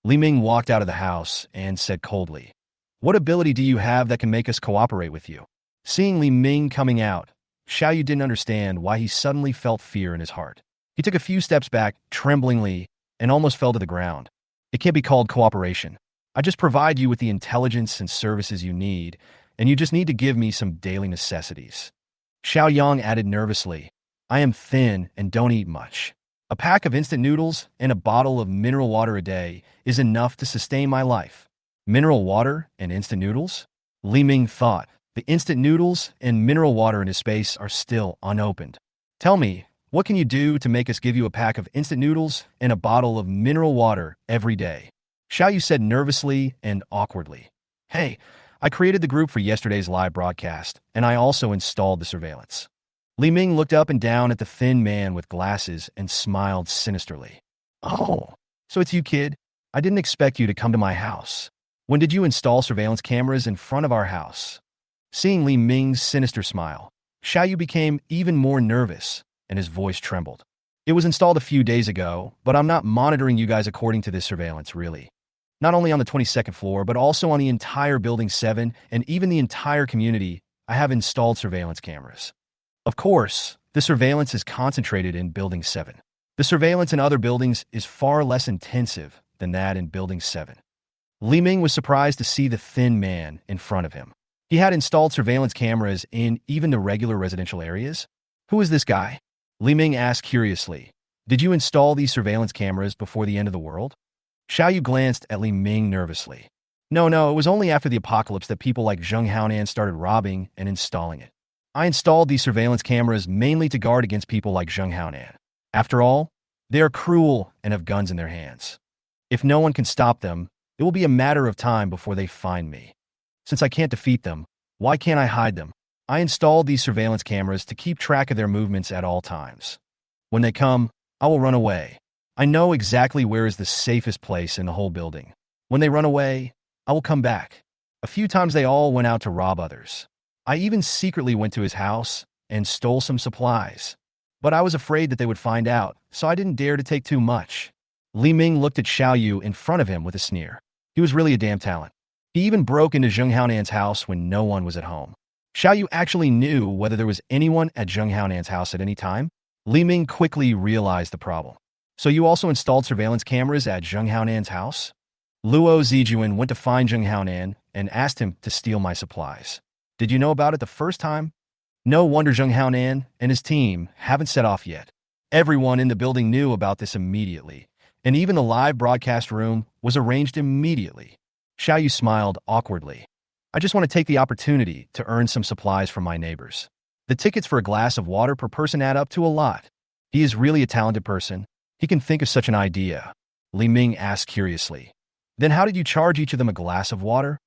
Li Ming walked out of the house and said coldly, What ability do you have that can make us cooperate with you? Seeing Li Ming coming out, Xiao Yu didn't understand why he suddenly felt fear in his heart. He took a few steps back, tremblingly, and almost fell to the ground. It can't be called cooperation. I just provide you with the intelligence and services you need, and you just need to give me some daily necessities. Xiao Yang added nervously, I am thin and don't eat much. A pack of instant noodles and a bottle of mineral water a day is enough to sustain my life. Mineral water and instant noodles? Li Ming thought. The instant noodles and mineral water in his space are still unopened. Tell me, what can you do to make us give you a pack of instant noodles and a bottle of mineral water every day? Xiao Yu said nervously and awkwardly. Hey, I created the group for yesterday's live broadcast, and I also installed the surveillance. Li Ming looked up and down at the thin man with glasses and smiled sinisterly. Oh, So it's you, kid? I didn't expect you to come to my house. When did you install surveillance cameras in front of our house? Seeing Li Ming's sinister smile, Xiaoyu became even more nervous, and his voice trembled. It was installed a few days ago, but I'm not monitoring you guys according to this surveillance, really. Not only on the 22nd floor, but also on the entire Building 7 and even the entire community, I have installed surveillance cameras. Of course, the surveillance is concentrated in Building 7. The surveillance in other buildings is far less intensive than that in Building 7. Li Ming was surprised to see the thin man in front of him. He had installed surveillance cameras in even the regular residential areas. Who is this guy? Li Ming asked curiously. Did you install these surveillance cameras before the end of the world? Xiaoyu glanced at Li Ming nervously. No, it was only after the apocalypse that people like Zheng Haonan started robbing and installing it. I installed these surveillance cameras mainly to guard against people like Zheng Haonan. After all, they are cruel and have guns in their hands. If no one can stop them, it will be a matter of time before they find me. Since I can't defeat them, why can't I hide them? I installed these surveillance cameras to keep track of their movements at all times. When they come, I will run away. I know exactly where is the safest place in the whole building. When they run away, I will come back. A few times they all went out to rob others. I even secretly went to his house and stole some supplies. But I was afraid that they would find out, so I didn't dare to take too much. Li Ming looked at Xiaoyu in front of him with a sneer. He was really a damn talent. He even broke into Zheng Haonan's house when no one was at home. Xiaoyu actually knew whether there was anyone at Zheng Haonan's house at any time. Li Ming quickly realized the problem. So you also installed surveillance cameras at Zheng Haonan's house? Luo Zijuan went to find Zheng Haonan and asked him to steal my supplies. Did you know about it the first time? No wonder Zheng Haonan and his team haven't set off yet. Everyone in the building knew about this immediately, and even the live broadcast room was arranged immediately. Xiaoyu smiled awkwardly. I just want to take the opportunity to earn some supplies from my neighbors. The tickets for a glass of water per person add up to a lot. He is really a talented person. He can think of such an idea. Li Ming asked curiously. Then how did you charge each of them a glass of water?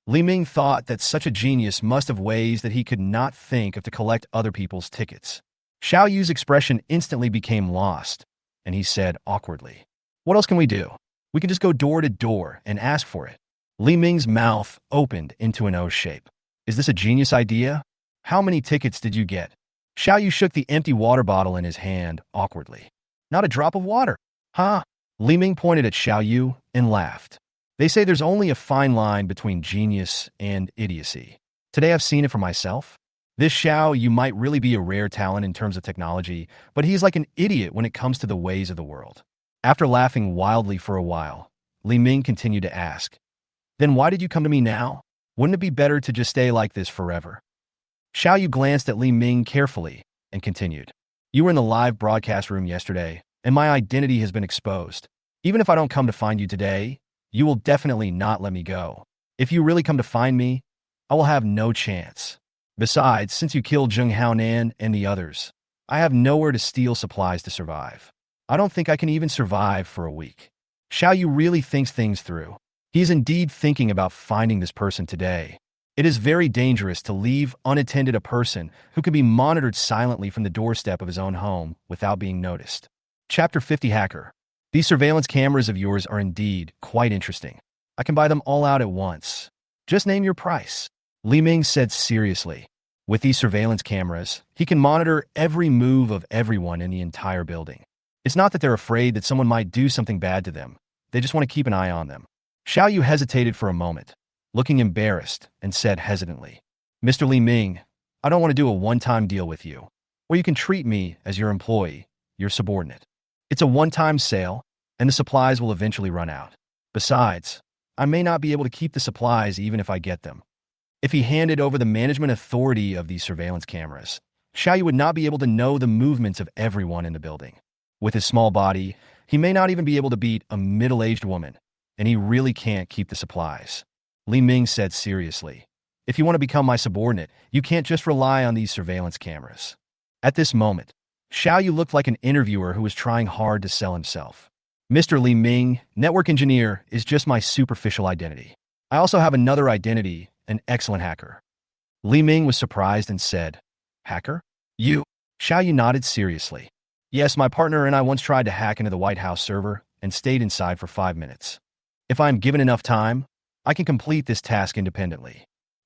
Li Ming thought that such a genius must have ways that he could not think of to collect other people's tickets. Xiaoyu's expression instantly became lost, and he said awkwardly, What else can we do? We can just go door to door and ask for it. Li Ming's mouth opened into an O shape. Is this a genius idea? How many tickets did you get? Xiaoyu shook the empty water bottle in his hand awkwardly. Not a drop of water. Huh? Li Ming pointed at Xiaoyu and laughed. They say there's only a fine line between genius and idiocy. Today I've seen it for myself. This Xiaoyu might really be a rare talent in terms of technology, but he's like an idiot when it comes to the ways of the world. After laughing wildly for a while, Li Ming continued to ask, Then why did you come to me now? Wouldn't it be better to just stay like this forever? Xiaoyu glanced at Li Ming carefully and continued, You were in the live broadcast room yesterday, and my identity has been exposed. Even if I don't come to find you today, you will definitely not let me go. If you really come to find me, I will have no chance. Besides, since you killed Zheng Haonan and the others, I have nowhere to steal supplies to survive. I don't think I can even survive for a week. Xiaoyu really thinks things through. He is indeed thinking about finding this person today. It is very dangerous to leave unattended a person who can be monitored silently from the doorstep of his own home without being noticed. Chapter 50 Hacker. These surveillance cameras of yours are indeed quite interesting. I can buy them all out at once. Just name your price. Li Ming said seriously. With these surveillance cameras, he can monitor every move of everyone in the entire building. It's not that they're afraid that someone might do something bad to them. They just want to keep an eye on them. Xiaoyu hesitated for a moment, looking embarrassed, and said hesitantly, Mr. Li Ming, I don't want to do a one-time deal with you, where you can treat me as your employee, your subordinate. It's a one-time sale, and the supplies will eventually run out. Besides, I may not be able to keep the supplies even if I get them. If he handed over the management authority of these surveillance cameras, Xiaoyu would not be able to know the movements of everyone in the building. With his small body, he may not even be able to beat a middle-aged woman, and he really can't keep the supplies. Li Ming said seriously, If you want to become my subordinate, you can't just rely on these surveillance cameras. At this moment, Xiaoyu looked like an interviewer who was trying hard to sell himself. Mr. Li Ming, network engineer, is just my superficial identity. I also have another identity, an excellent hacker. Li Ming was surprised and said, Hacker? You? Xiaoyu nodded seriously. Yes, my partner and I once tried to hack into the White House server and stayed inside for 5 minutes. If I am given enough time, I can complete this task independently.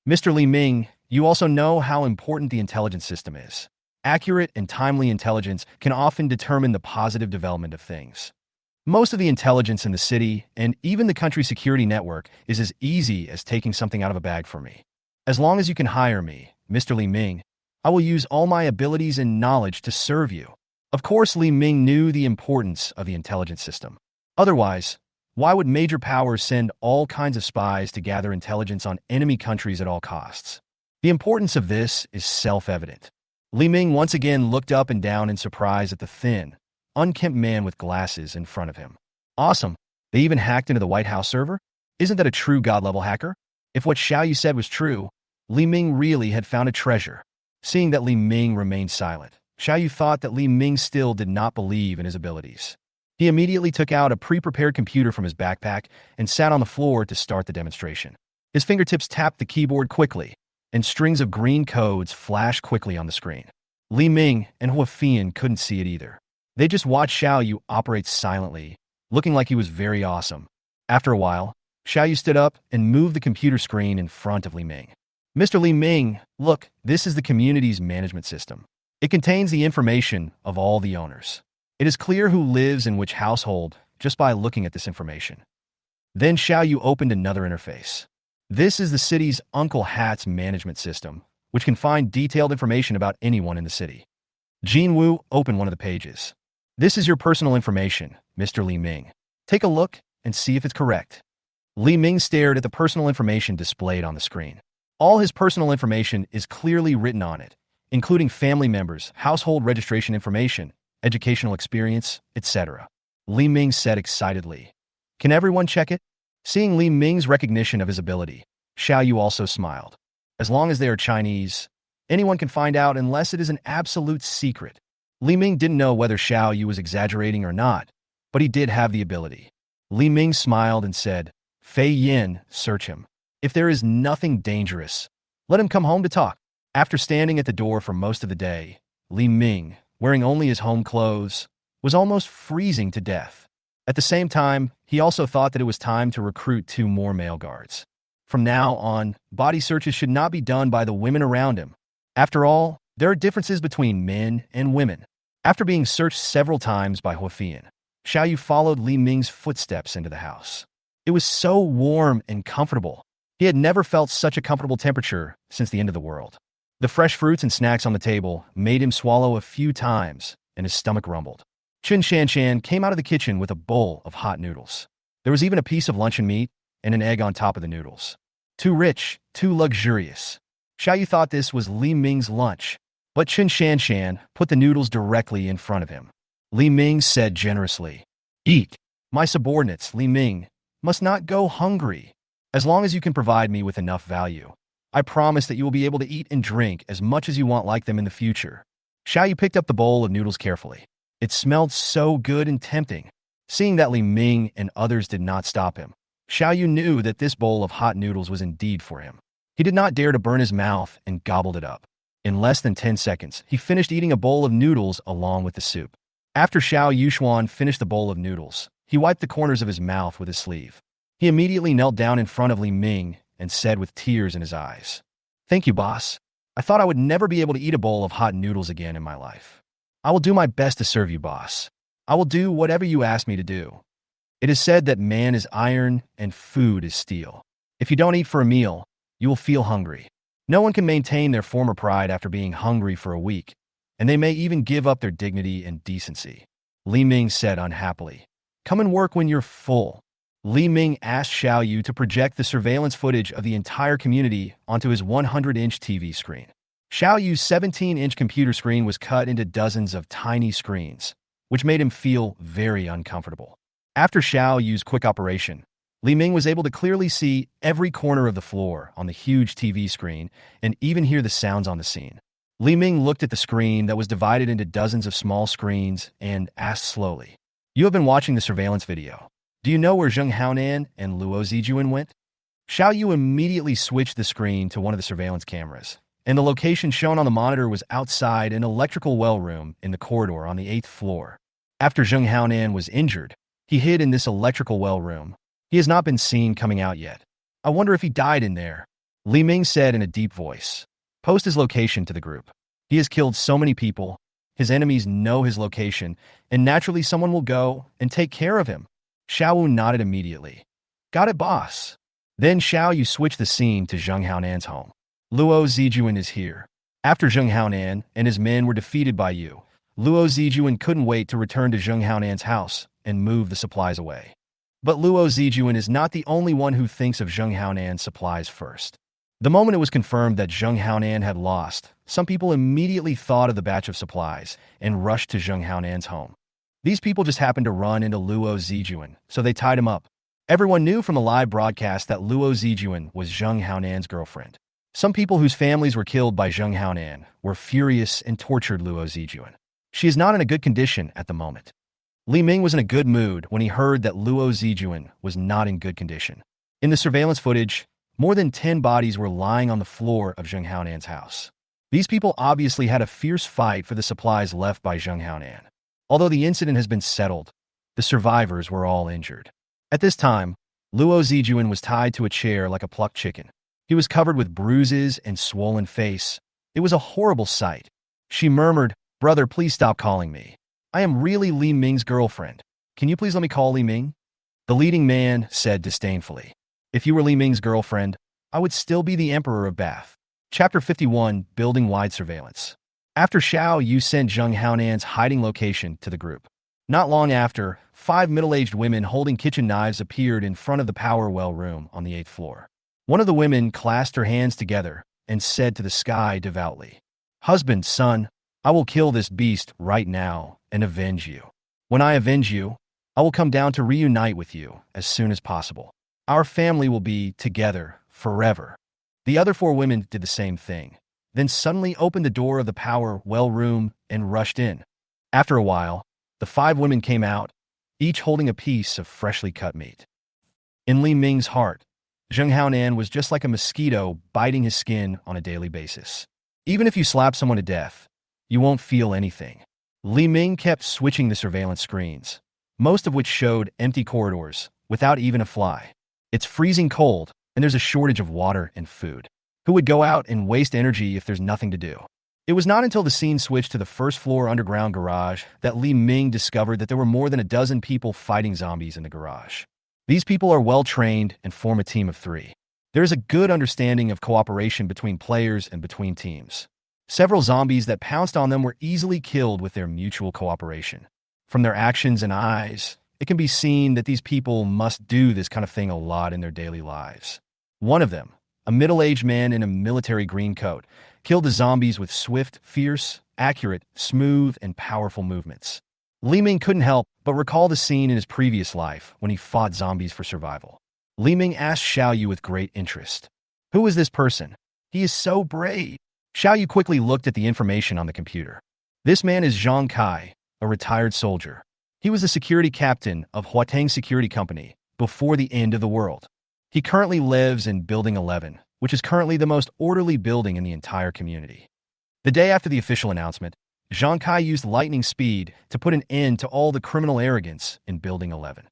Mr. Li Ming, you also know how important the intelligence system is. Accurate and timely intelligence can often determine the positive development of things. Most of the intelligence in the city, and even the country security network, is as easy as taking something out of a bag for me. As long as you can hire me, Mr. Li Ming, I will use all my abilities and knowledge to serve you. Of course, Li Ming knew the importance of the intelligence system. Otherwise, why would major powers send all kinds of spies to gather intelligence on enemy countries at all costs? The importance of this is self-evident. Li Ming once again looked up and down in surprise at the thin, unkempt man with glasses in front of him. Awesome. They even hacked into the White House server? Isn't that a true god-level hacker? If what Xiao Yu said was true, Li Ming really had found a treasure. Seeing that Li Ming remained silent, Xiao Yu thought that Li Ming still did not believe in his abilities. He immediately took out a pre-prepared computer from his backpack and sat on the floor to start the demonstration. His fingertips tapped the keyboard quickly, and strings of green codes flashed quickly on the screen. Li Ming and Hua Fian couldn't see it either. They just watched Xiao Yu operate silently, looking like he was very awesome. After a while, Xiao Yu stood up and moved the computer screen in front of Li Ming. Mr. Li Ming, look, this is the community's management system. It contains the information of all the owners. It is clear who lives in which household just by looking at this information. Then Xiao Yu opened another interface. This is the city's Uncle Hat's management system, which can find detailed information about anyone in the city. Jin Wu opened one of the pages. This is your personal information, Mr. Li Ming. Take a look and see if it's correct. Li Ming stared at the personal information displayed on the screen. All his personal information is clearly written on it, including family members, household registration information, educational experience, etc. Li Ming said excitedly. Can everyone check it? Seeing Li Ming's recognition of his ability, Xiao Yu also smiled. As long as they are Chinese, anyone can find out unless it is an absolute secret. Li Ming didn't know whether Xiao Yu was exaggerating or not, but he did have the ability. Li Ming smiled and said, Fei Yin, search him. If there is nothing dangerous, let him come home to talk. After standing at the door for most of the day, Li Ming, wearing only his home clothes, was almost freezing to death. At the same time, he also thought that it was time to recruit 2 more male guards. From now on, body searches should not be done by the women around him. After all, there are differences between men and women. After being searched several times by Hua Fian, Xiao Yu followed Li Ming's footsteps into the house. It was so warm and comfortable. He had never felt such a comfortable temperature since the end of the world. The fresh fruits and snacks on the table made him swallow a few times, and his stomach rumbled. Chun Shanshan came out of the kitchen with a bowl of hot noodles. There was even a piece of luncheon meat and an egg on top of the noodles. Too rich, too luxurious. Xiao Yu thought this was Li Ming's lunch, but Chun Shanshan put the noodles directly in front of him. Li Ming said generously, Eat. My subordinates, Li Ming, must not go hungry. As long as you can provide me with enough value, I promise that you will be able to eat and drink as much as you want like them in the future. Xiao Yu picked up the bowl of noodles carefully. It smelled so good and tempting. Seeing that Li Ming and others did not stop him, Xiao Yu knew that this bowl of hot noodles was indeed for him. He did not dare to burn his mouth and gobbled it up. In less than 10 seconds, he finished eating a bowl of noodles along with the soup. After Xiao Yuxuan finished the bowl of noodles, he wiped the corners of his mouth with his sleeve. He immediately knelt down in front of Li Ming and said with tears in his eyes, Thank you, boss. I thought I would never be able to eat a bowl of hot noodles again in my life. I will do my best to serve you, boss. I will do whatever you ask me to do. It is said that man is iron and food is steel. If you don't eat for a meal, you will feel hungry. No one can maintain their former pride after being hungry for a week, and they may even give up their dignity and decency. Li Ming said unhappily, Come and work when you're full. Li Ming asked Xiao Yu to project the surveillance footage of the entire community onto his 100-inch TV screen. Xiao Yu's 17-inch computer screen was cut into dozens of tiny screens, which made him feel very uncomfortable. After Xiao Yu's quick operation, Li Ming was able to clearly see every corner of the floor on the huge TV screen and even hear the sounds on the scene. Li Ming looked at the screen that was divided into dozens of small screens and asked slowly, You have been watching the surveillance video. Do you know where Zheng Haonan and Luo Zijuan went? Xiao Yu immediately switched the screen to one of the surveillance cameras, and the location shown on the monitor was outside an electrical well room in the corridor on the 8th floor. After Zheng Haonan was injured, He hid in this electrical well room. He has not been seen coming out yet. I wonder if he died in there. Li Ming said in a deep voice. Post his location to the group. He has killed so many people. His enemies know his location, and naturally someone will go and take care of him. Xiao Wu nodded immediately. Got it, boss. Then Xiao Yu switched the scene to Zheng Haonan's home. Luo Zijuan is here. After Zheng Haonan and his men were defeated by Yu, Luo Zijuan couldn't wait to return to Zheng Haonan's house and move the supplies away. But Luo Zijuan is not the only one who thinks of Zheng Haonan's supplies first. The moment it was confirmed that Zheng Haonan had lost, some people immediately thought of the batch of supplies and rushed to Zheng Haonan's home. These people just happened to run into Luo Zijuan, so they tied him up. Everyone knew from a live broadcast that Luo Zijuan was Zheng Haonan's girlfriend. Some people whose families were killed by Zheng Haonan were furious and tortured Luo Zijuan. She is not in a good condition at the moment. Li Ming was in a good mood when he heard that Luo Zijuan was not in good condition. In the surveillance footage, more than 10 bodies were lying on the floor of Zheng Haonan's house. These people obviously had a fierce fight for the supplies left by Zheng Haonan. Although the incident has been settled, the survivors were all injured. At this time, Luo Zijuan was tied to a chair like a plucked chicken. He was covered with bruises and swollen face. It was a horrible sight. She murmured, "Brother, please stop calling me. I am really Li Ming's girlfriend. Can you please let me call Li Ming?" The leading man said disdainfully, "If you were Li Ming's girlfriend, I would still be the Emperor of Bath." Chapter 51, Building-Wide Surveillance. After Xiao Yu sent Zheng Haonan's hiding location to the group. Not long after, 5 middle-aged women holding kitchen knives appeared in front of the power well room on the 8th floor. One of the women clasped her hands together and said to the sky devoutly, "Husband, son, I will kill this beast right now and avenge you. When I avenge you, I will come down to reunite with you as soon as possible. Our family will be together forever." The other 4 women did the same thing, then suddenly opened the door of the power well room and rushed in. After a while, the 5 women came out, each holding a piece of freshly cut meat. In Li Ming's heart, Zheng Haonan was just like a mosquito biting his skin on a daily basis. Even if you slap someone to death, you won't feel anything. Li Ming kept switching the surveillance screens, most of which showed empty corridors without even a fly. It's freezing cold, and there's a shortage of water and food. Who would go out and waste energy if there's nothing to do? It was not until the scene switched to the first-floor underground garage that Li Ming discovered that there were more than a dozen people fighting zombies in the garage. These people are well-trained and form a team of 3. There is a good understanding of cooperation between players and between teams. Several zombies that pounced on them were easily killed with their mutual cooperation. From their actions and eyes, it can be seen that these people must do this kind of thing a lot in their daily lives. One of them, a middle-aged man in a military green coat, killed the zombies with swift, fierce, accurate, smooth, and powerful movements. Li Ming couldn't help but recall the scene in his previous life when he fought zombies for survival. Li Ming asked Xiao Yu with great interest, "Who is this person? He is so brave." Xiao Yu quickly looked at the information on the computer. This man is Zhang Kai, a retired soldier. He was the security captain of Huateng Security Company before the end of the world. He currently lives in Building 11, which is currently the most orderly building in the entire community. The day after the official announcement, Zhang Kai used lightning speed to put an end to all the criminal arrogance in Building 11.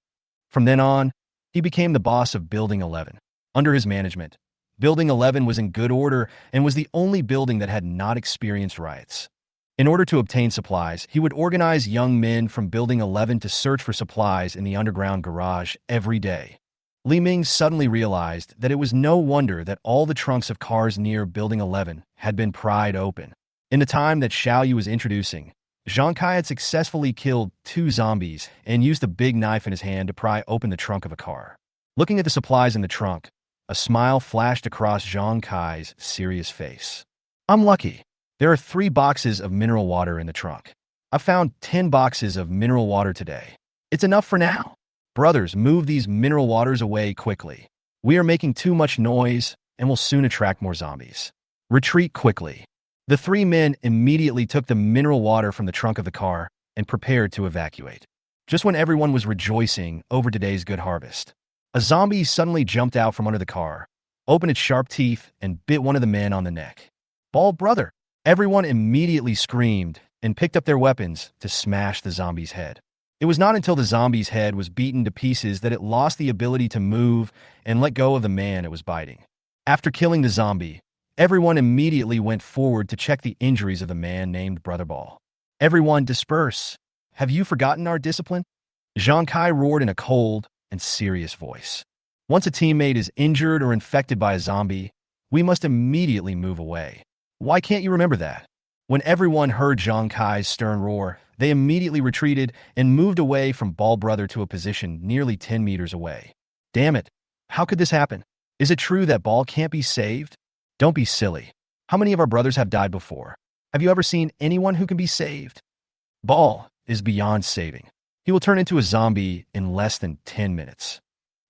From then on, he became the boss of Building 11. Under his management, Building 11 was in good order and was the only building that had not experienced riots. In order to obtain supplies, he would organize young men from Building 11 to search for supplies in the underground garage every day. Li Ming suddenly realized that it was no wonder that all the trunks of cars near Building 11 had been pried open. In the time that Xiao Yu was introducing, Zhang Kai had successfully killed 2 zombies and used a big knife in his hand to pry open the trunk of a car. Looking at the supplies in the trunk, a smile flashed across Zhang Kai's serious face. "I'm lucky. There are 3 boxes of mineral water in the trunk. I found 10 boxes of mineral water today. It's enough for now. Brothers, move these mineral waters away quickly. We are making too much noise and will soon attract more zombies. Retreat quickly." The 3 men immediately took the mineral water from the trunk of the car and prepared to evacuate. Just when everyone was rejoicing over today's good harvest, a zombie suddenly jumped out from under the car, opened its sharp teeth, and bit one of the men on the neck. "Bald brother!" Everyone immediately screamed and picked up their weapons to smash the zombie's head. It was not until the zombie's head was beaten to pieces that it lost the ability to move and let go of the man it was biting. After killing the zombie, everyone immediately went forward to check the injuries of the man named Brother Ball. Everyone disperse. Have you forgotten our discipline? Zhang Kai roared in a cold and serious voice. Once a teammate is injured or infected by a zombie, we must immediately move away. Why can't you remember that? When everyone heard Zhang Kai's stern roar, they immediately retreated and moved away from Ball Brother to a position nearly 10 meters away. Damn it! How could this happen? Is it true that Ball can't be saved? Don't be silly. How many of our brothers have died before? Have you ever seen anyone who can be saved? Ball is beyond saving. He will turn into a zombie in less than 10 minutes.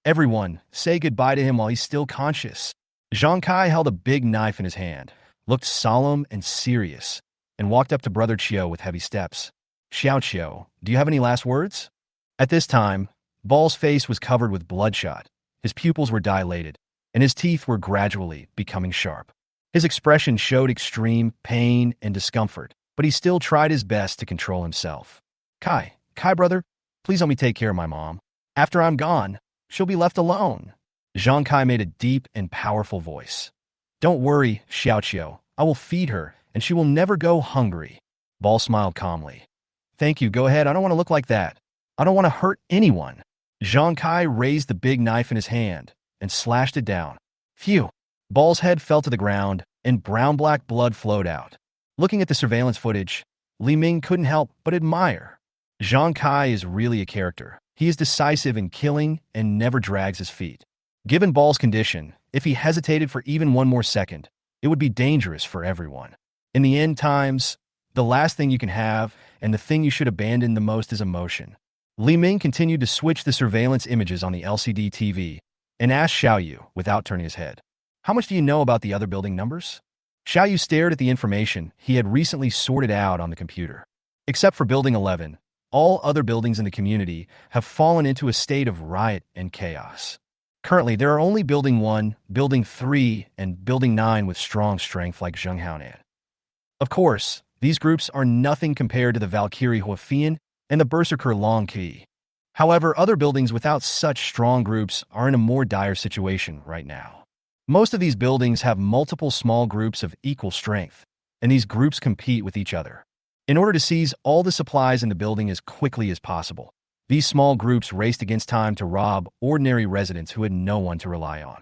Everyone, say goodbye to him while he's still conscious. Zhang Kai held a big knife in his hand, looked solemn and serious, and walked up to Brother Chiu with heavy steps. Xiao Chiu, do you have any last words? At this time, Ball's face was covered with bloodshot, his pupils were dilated, and his teeth were gradually becoming sharp. His expression showed extreme pain and discomfort, but he still tried his best to control himself. Kai brother, please let me take care of my mom. After I'm gone, she'll be left alone. Zhang Kai made a deep and powerful voice. Don't worry, Xiao Chiu, I will feed her, and she will never go hungry. Ball smiled calmly. Thank you, go ahead, I don't want to look like that. I don't want to hurt anyone. Zhang Kai raised the big knife in his hand and slashed it down. Phew! Ball's head fell to the ground, and brown-black blood flowed out. Looking at the surveillance footage, Li Ming couldn't help but admire. Zhang Kai is really a character. He is decisive in killing and never drags his feet. Given Ball's condition, if he hesitated for even one more second, it would be dangerous for everyone. In the end times, the last thing you can have and the thing you should abandon the most is emotion. Li Ming continued to switch the surveillance images on the LCD TV and asked Xiaoyu without turning his head. How much do you know about the other building numbers? Xiaoyu stared at the information he had recently sorted out on the computer. Except for Building 11, all other buildings in the community have fallen into a state of riot and chaos. Currently, there are only Building 1, Building 3, and Building 9 with strong strength like Zhenghaonan. Of course, these groups are nothing compared to the Valkyrie Huafian and the Berserker Long Qi. However, other buildings without such strong groups are in a more dire situation right now. Most of these buildings have multiple small groups of equal strength, and these groups compete with each other. In order to seize all the supplies in the building as quickly as possible, these small groups raced against time to rob ordinary residents who had no one to rely on.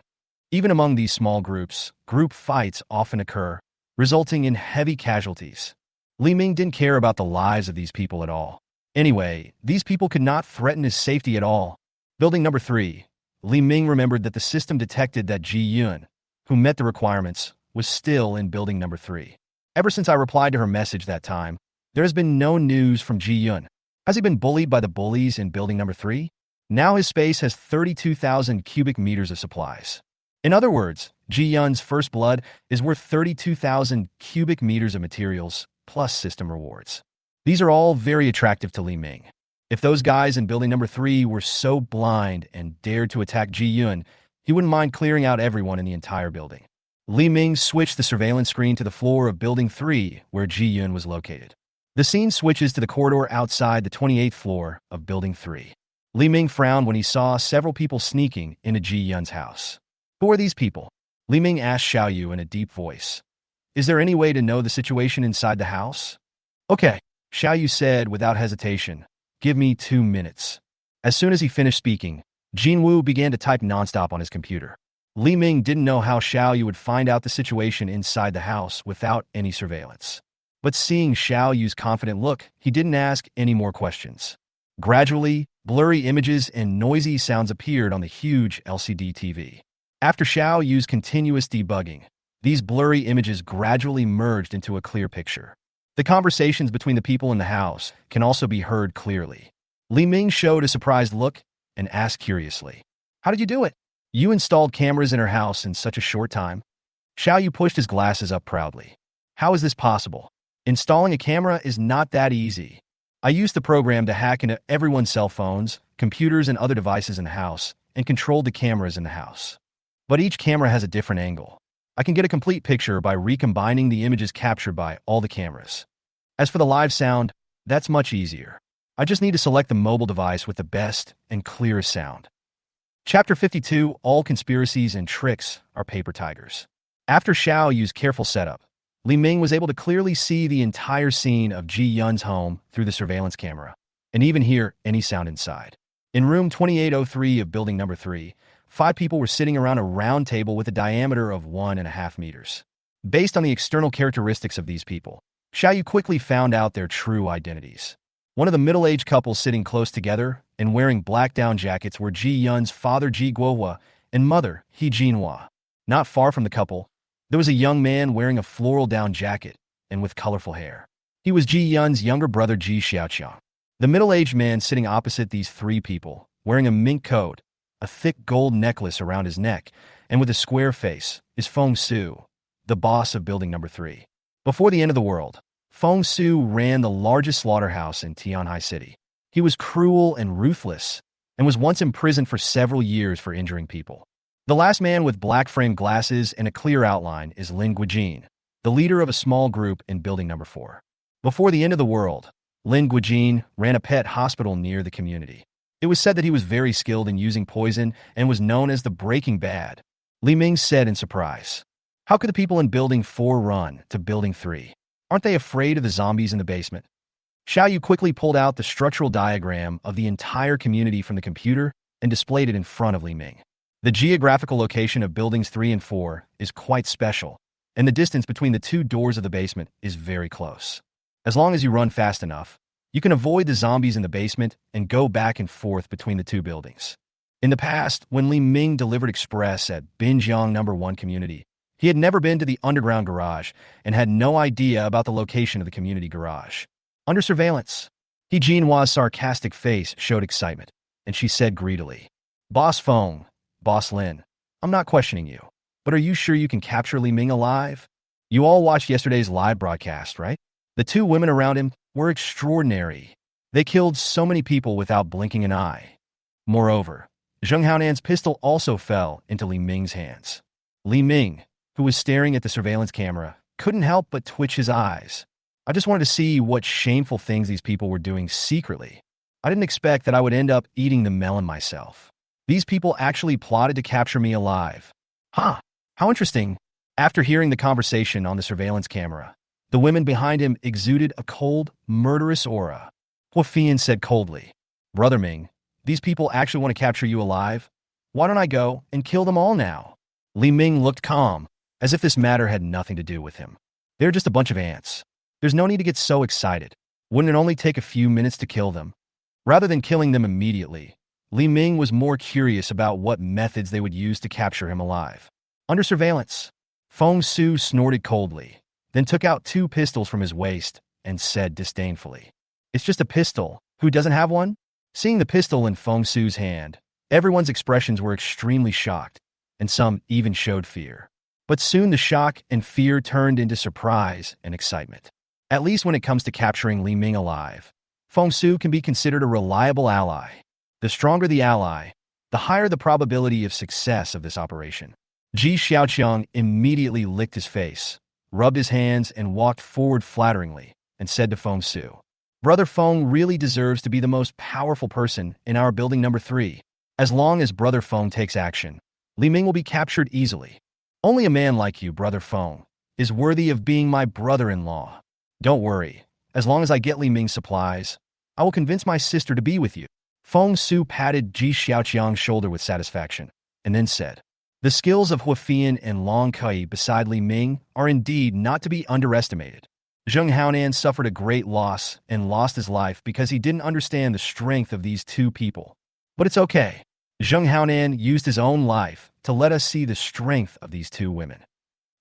Even among these small groups, group fights often occur, resulting in heavy casualties. Li Ming didn't care about the lives of these people at all. Anyway, these people could not threaten his safety at all. Building number 3. Li Ming remembered that the system detected that Ji Yun, who met the requirements, was still in building number 3. Ever since I replied to her message that time, there has been no news from Ji Yun. Has he been bullied by the bullies in building number 3? Now his space has 32,000 cubic meters of supplies. In other words, Ji Yun's first blood is worth 32,000 cubic meters of materials, plus system rewards. These are all very attractive to Li Ming. If those guys in building number 3 were so blind and dared to attack Ji Yun, he wouldn't mind clearing out everyone in the entire building. Li Ming switched the surveillance screen to the floor of building 3 where Ji Yun was located. The scene switches to the corridor outside the 28th floor of building 3. Li Ming frowned when he saw several people sneaking into Ji Yun's house. Who are these people? Li Ming asked Xiaoyu in a deep voice. Is there any way to know the situation inside the house? Okay, Xiaoyu said without hesitation. Give me 2 minutes. As soon as he finished speaking, Jinwu began to type nonstop on his computer. Li Ming didn't know how Xiaoyu would find out the situation inside the house without any surveillance. But seeing Xiaoyu's confident look, he didn't ask any more questions. Gradually, blurry images and noisy sounds appeared on the huge LCD TV. After Xiaoyu's continuous debugging, these blurry images gradually merged into a clear picture. The conversations between the people in the house can also be heard clearly. Li Ming showed a surprised look and asked curiously, "How did you do it? You installed cameras in her house in such a short time?" Xiaoyu pushed his glasses up proudly. "How is this possible? Installing a camera is not that easy. I used the program to hack into everyone's cell phones, computers, and other devices in the house, and controlled the cameras in the house. But each camera has a different angle. I can get a complete picture by recombining the images captured by all the cameras. As for the live sound, that's much easier. I just need to select the mobile device with the best and clearest sound. Chapter 52, All Conspiracies and Tricks Are Paper Tigers. After Xiao Yu's careful setup, Li Ming was able to clearly see the entire scene of Ji Yun's home through the surveillance camera, and even hear any sound inside. In room 2803 of building number 3, 5 people were sitting around a round table with a diameter of 1.5 meters. Based on the external characteristics of these people, Xiao Yu quickly found out their true identities. One of the middle-aged couples sitting close together and wearing black down jackets were Ji Yun's father Ji Guohua and mother He Jinhua. Not far from the couple, there was a young man wearing a floral down jacket and with colorful hair. He was Ji Yun's younger brother Ji Xiaoqiang. The middle-aged man sitting opposite these 3 people, wearing a mink coat, a thick gold necklace around his neck, and with a square face, is Feng Su, the boss of building number 3. Before the end of the world, Feng Su ran the largest slaughterhouse in Tianhai City. He was cruel and ruthless, and was once imprisoned for several years for injuring people. The last man with black-framed glasses and a clear outline is Lin Guijin, the leader of a small group in building number 4. Before the end of the world, Lin Guijin ran a pet hospital near the community. It was said that he was very skilled in using poison and was known as the Breaking Bad. Li Ming said in surprise, "How could the people in building 4 run to building 3? Aren't they afraid of the zombies in the basement?" Xiao Yu quickly pulled out the structural diagram of the entire community from the computer and displayed it in front of Li Ming. The geographical location of buildings 3 and 4 is quite special, and the distance between the 2 doors of the basement is very close. As long as you run fast enough, you can avoid the zombies in the basement and go back and forth between the 2 buildings. In the past, when Li Ming delivered express at Binjiang No. 1 community, he had never been to the underground garage and had no idea about the location of the community garage. Under surveillance, He Jinhua's sarcastic face showed excitement, and she said greedily, "Boss Feng, Boss Lin, I'm not questioning you, but are you sure you can capture Li Ming alive? You all watched yesterday's live broadcast, right? The 2 women around him were extraordinary. They killed so many people without blinking an eye. Moreover, Zheng Haonan's pistol also fell into Li Ming's hands." Li Ming, who was staring at the surveillance camera, couldn't help but twitch his eyes. "I just wanted to see what shameful things these people were doing secretly. I didn't expect that I would end up eating the melon myself. These people actually plotted to capture me alive. Huh, how interesting." After hearing the conversation on the surveillance camera, the women behind him exuded a cold, murderous aura. Hua Fian said coldly, "Brother Ming, these people actually want to capture you alive? Why don't I go and kill them all now?" Li Ming looked calm, as if this matter had nothing to do with him. "They're just a bunch of ants. There's no need to get so excited. Wouldn't it only take a few minutes to kill them?" Rather than killing them immediately, Li Ming was more curious about what methods they would use to capture him alive. Under surveillance, Feng Su snorted coldly, then took out 2 pistols from his waist and said disdainfully, "It's just a pistol. Who doesn't have one?" Seeing the pistol in Feng Su's hand, everyone's expressions were extremely shocked, and some even showed fear. But soon the shock and fear turned into surprise and excitement. At least when it comes to capturing Li Ming alive, Feng Su can be considered a reliable ally. The stronger the ally, the higher the probability of success of this operation. Ji Xiaoqiang immediately licked his face, rubbed his hands, and walked forward flatteringly, and said to Feng Su, "Brother Feng really deserves to be the most powerful person in our building number 3. As long as Brother Feng takes action, Li Ming will be captured easily. Only a man like you, Brother Feng, is worthy of being my brother-in-law. Don't worry, as long as I get Li Ming's supplies, I will convince my sister to be with you." Feng Su patted Ji Xiaoqiang's shoulder with satisfaction, and then said, "The skills of Hua Fian and Long Kai beside Li Ming are indeed not to be underestimated. Zheng Haonan suffered a great loss and lost his life because he didn't understand the strength of these 2 people. But it's okay. Zheng Haonan used his own life to let us see the strength of these 2 women.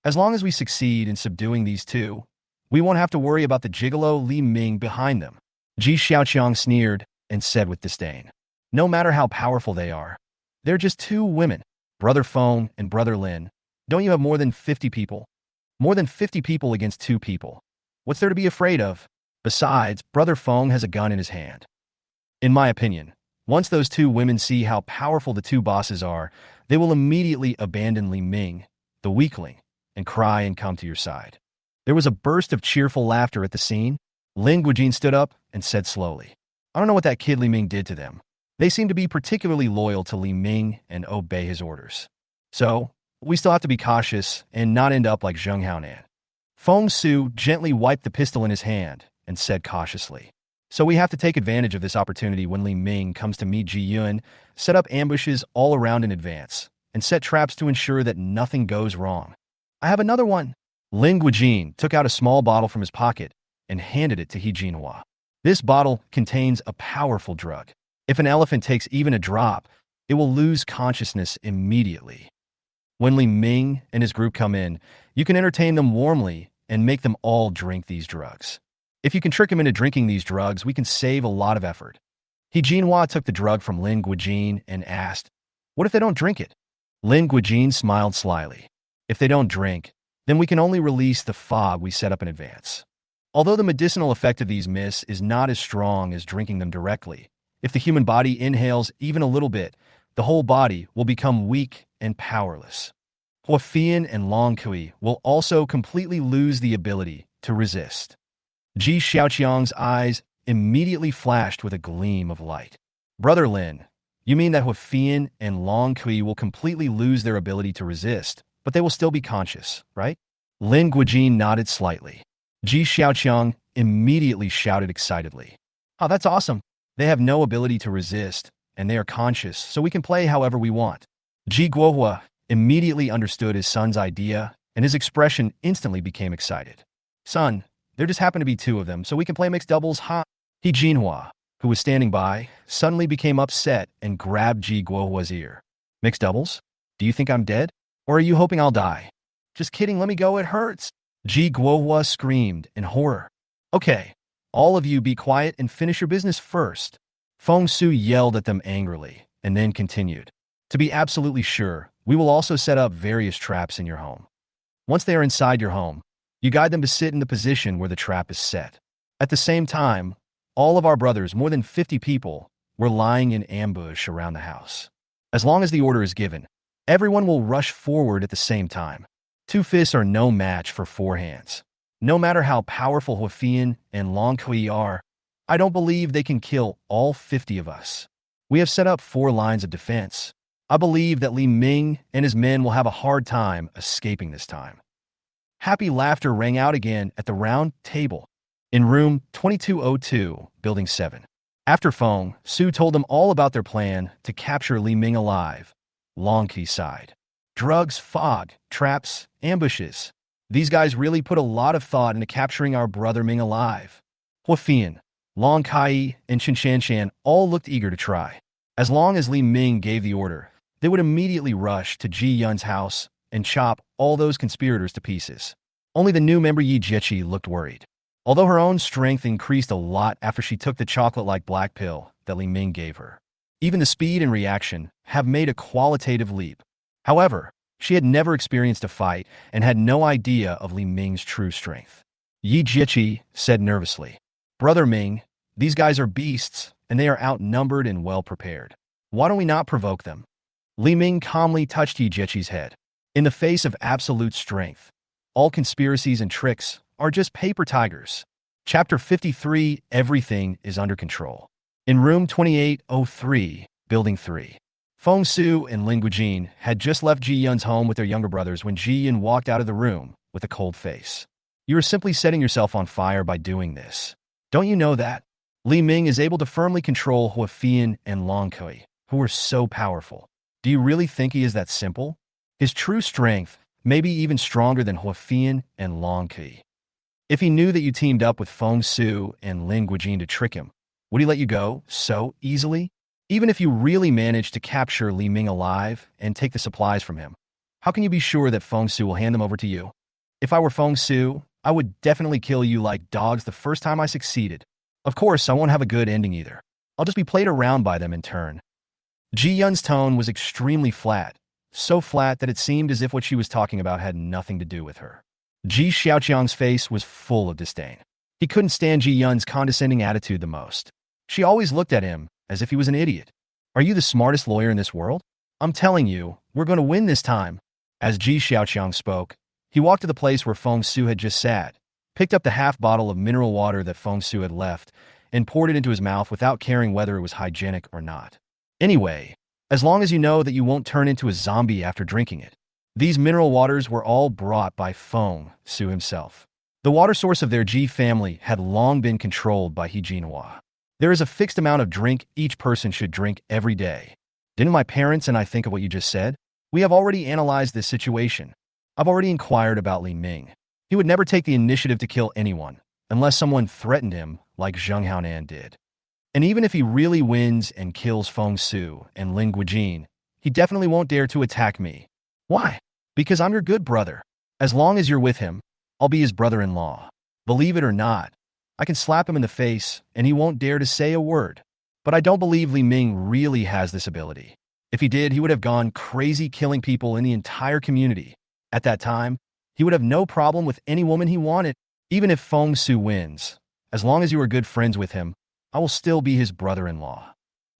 As long as we succeed in subduing these 2, we won't have to worry about the gigolo Li Ming behind them." Ji Xiaoqiang sneered and said with disdain, "No matter how powerful they are, they're just 2 women. Brother Feng and Brother Lin, don't you have more than 50 people? More than 50 people against 2 people. What's there to be afraid of? Besides, Brother Feng has a gun in his hand." In my opinion, once those 2 women see how powerful the 2 bosses are, they will immediately abandon Li Ming, the weakling, and cry and come to your side. There was a burst of cheerful laughter at the scene. Lin Guijin stood up and said slowly, I don't know what that kid Li Ming did to them. They seem to be particularly loyal to Li Ming and obey his orders. So, we still have to be cautious and not end up like Zheng Haonan. Feng Su gently wiped the pistol in his hand and said cautiously, "So we have to take advantage of this opportunity when Li Ming comes to meet Ji Yun, set up ambushes all around in advance, and set traps to ensure that nothing goes wrong." "I have another one." Lin Guijin took out a small bottle from his pocket and handed it to He Jinhua. This bottle contains a powerful drug. If an elephant takes even a drop, it will lose consciousness immediately. When Li Ming and his group come in, you can entertain them warmly and make them all drink these drugs. If you can trick them into drinking these drugs, we can save a lot of effort. He Jinhua took the drug from Lin Guijin and asked, "What if they don't drink it?" Lin Guijin smiled slyly. "If they don't drink, then we can only release the fog we set up in advance. Although the medicinal effect of these mists is not as strong as drinking them directly, if the human body inhales even a little bit, the whole body will become weak and powerless. Huafian and Long Kui will also completely lose the ability to resist." Ji Xiaoqiang's eyes immediately flashed with a gleam of light. "Brother Lin, you mean that Huafian and Long Kui will completely lose their ability to resist, but they will still be conscious, right?" Lin Guijin nodded slightly. Ji Xiaoqiang immediately shouted excitedly, "Oh, that's awesome. They have no ability to resist, and they are conscious, so we can play however we want." Ji Guohua immediately understood his son's idea, and his expression instantly became excited. "Son, there just happen to be two of them, so we can play mixed doubles, huh?" He Jinhua, who was standing by, suddenly became upset and grabbed Ji Guohua's ear. "Mixed doubles? Do you think I'm dead? Or are you hoping I'll die?" "Just kidding, let me go, it hurts." Ji Guohua screamed in horror. "Okay, all of you be quiet and finish your business first." Feng Su yelled at them angrily, and then continued, "To be absolutely sure, we will also set up various traps in your home. Once they are inside your home, you guide them to sit in the position where the trap is set. At the same time, all of our brothers, more than 50 people, were lying in ambush around the house. As long as the order is given, everyone will rush forward at the same time. Two fists are no match for four hands. No matter how powerful Huafian and Long Kui are, I don't believe they can kill all 50 of us. We have set up 4 lines of defense. I believe that Li Ming and his men will have a hard time escaping this time." Happy laughter rang out again at the round table in room 2202, Building 7. After Feng Su told them all about their plan to capture Li Ming alive, Long Kui sighed. "Drugs, fog, traps, ambushes. These guys really put a lot of thought into capturing our brother Ming alive." Huafian, Long Kai, and Chen Shanshan all looked eager to try. As long as Li Ming gave the order, they would immediately rush to Ji Yun's house and chop all those conspirators to pieces. Only the new member Yi Jiechi looked worried. Although her own strength increased a lot after she took the chocolate-like black pill that Li Ming gave her, even the speed and reaction have made a qualitative leap. However, she had never experienced a fight and had no idea of Li Ming's true strength. Yi Jiechi said nervously, "Brother Ming, these guys are beasts, and they are outnumbered and well-prepared. Why don't we not provoke them?" Li Ming calmly touched Yi Jiechi's head. "In the face of absolute strength, all conspiracies and tricks are just paper tigers." Chapter 53, Everything is Under Control. In room 2803, Building 3. Feng Su and Lin Guijin had just left Ji Yun's home with their younger brothers when Ji Yun walked out of the room with a cold face. "You are simply setting yourself on fire by doing this. Don't you know that? Li Ming is able to firmly control Huafian and Long Kui, who are so powerful. Do you really think he is that simple? His true strength may be even stronger than Huafian and Long Kui. If he knew that you teamed up with Feng Su and Lin Guijin to trick him, would he let you go so easily? Even if you really managed to capture Li Ming alive and take the supplies from him, how can you be sure that Feng Su will hand them over to you? If I were Feng Su, I would definitely kill you like dogs the first time I succeeded. Of course, I won't have a good ending either. I'll just be played around by them in turn." Ji Yun's tone was extremely flat, so flat that it seemed as if what she was talking about had nothing to do with her. Ji Xiaoqiang's face was full of disdain. He couldn't stand Ji Yun's condescending attitude the most. She always looked at him as if he was an idiot. "Are you the smartest lawyer in this world? I'm telling you, we're going to win this time." As Ji Xiaoqiang spoke, he walked to the place where Feng Su had just sat, picked up the half bottle of mineral water that Feng Su had left, and poured it into his mouth without caring whether it was hygienic or not. Anyway, as long as you know that you won't turn into a zombie after drinking it. These mineral waters were all brought by Feng Su himself. The water source of their Ji family had long been controlled by He Jinhua. There is a fixed amount of drink each person should drink every day. Didn't my parents and I think of what you just said? We have already analyzed this situation. I've already inquired about Li Ming. He would never take the initiative to kill anyone, unless someone threatened him like Zheng Haonan did. And even if he really wins and kills Feng Su and Lin Guijin, he definitely won't dare to attack me. Why? Because I'm your good brother. As long as you're with him, I'll be his brother-in-law. Believe it or not, I can slap him in the face and he won't dare to say a word. But I don't believe Li Ming really has this ability. If he did, he would have gone crazy killing people in the entire community. At that time, he would have no problem with any woman he wanted. Even if Feng Su wins, as long as you are good friends with him, I will still be his brother-in-law.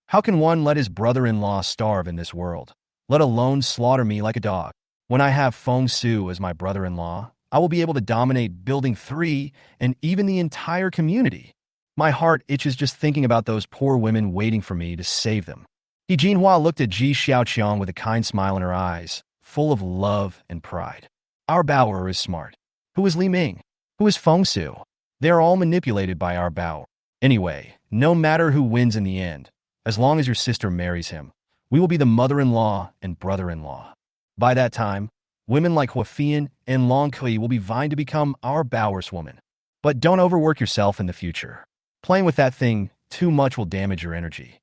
How can one let his brother-in-law starve in this world, let alone slaughter me like a dog? When I have Feng Su as my brother-in-law, I will be able to dominate Building 3 and even the entire community. My heart itches just thinking about those poor women waiting for me to save them. He Jinhua looked at Ji Xiaoqiang with a kind smile in her eyes, full of love and pride. Our Baoer is smart. Who is Li Ming? Who is Feng Su? They are all manipulated by our Baoer. Anyway, no matter who wins in the end, as long as your sister marries him, we will be the mother-in-law and brother-in-law. By that time, women like Huafian and Long Kui will be vying to become our Baoer's woman. But don't overwork yourself in the future. Playing with that thing too much will damage your energy.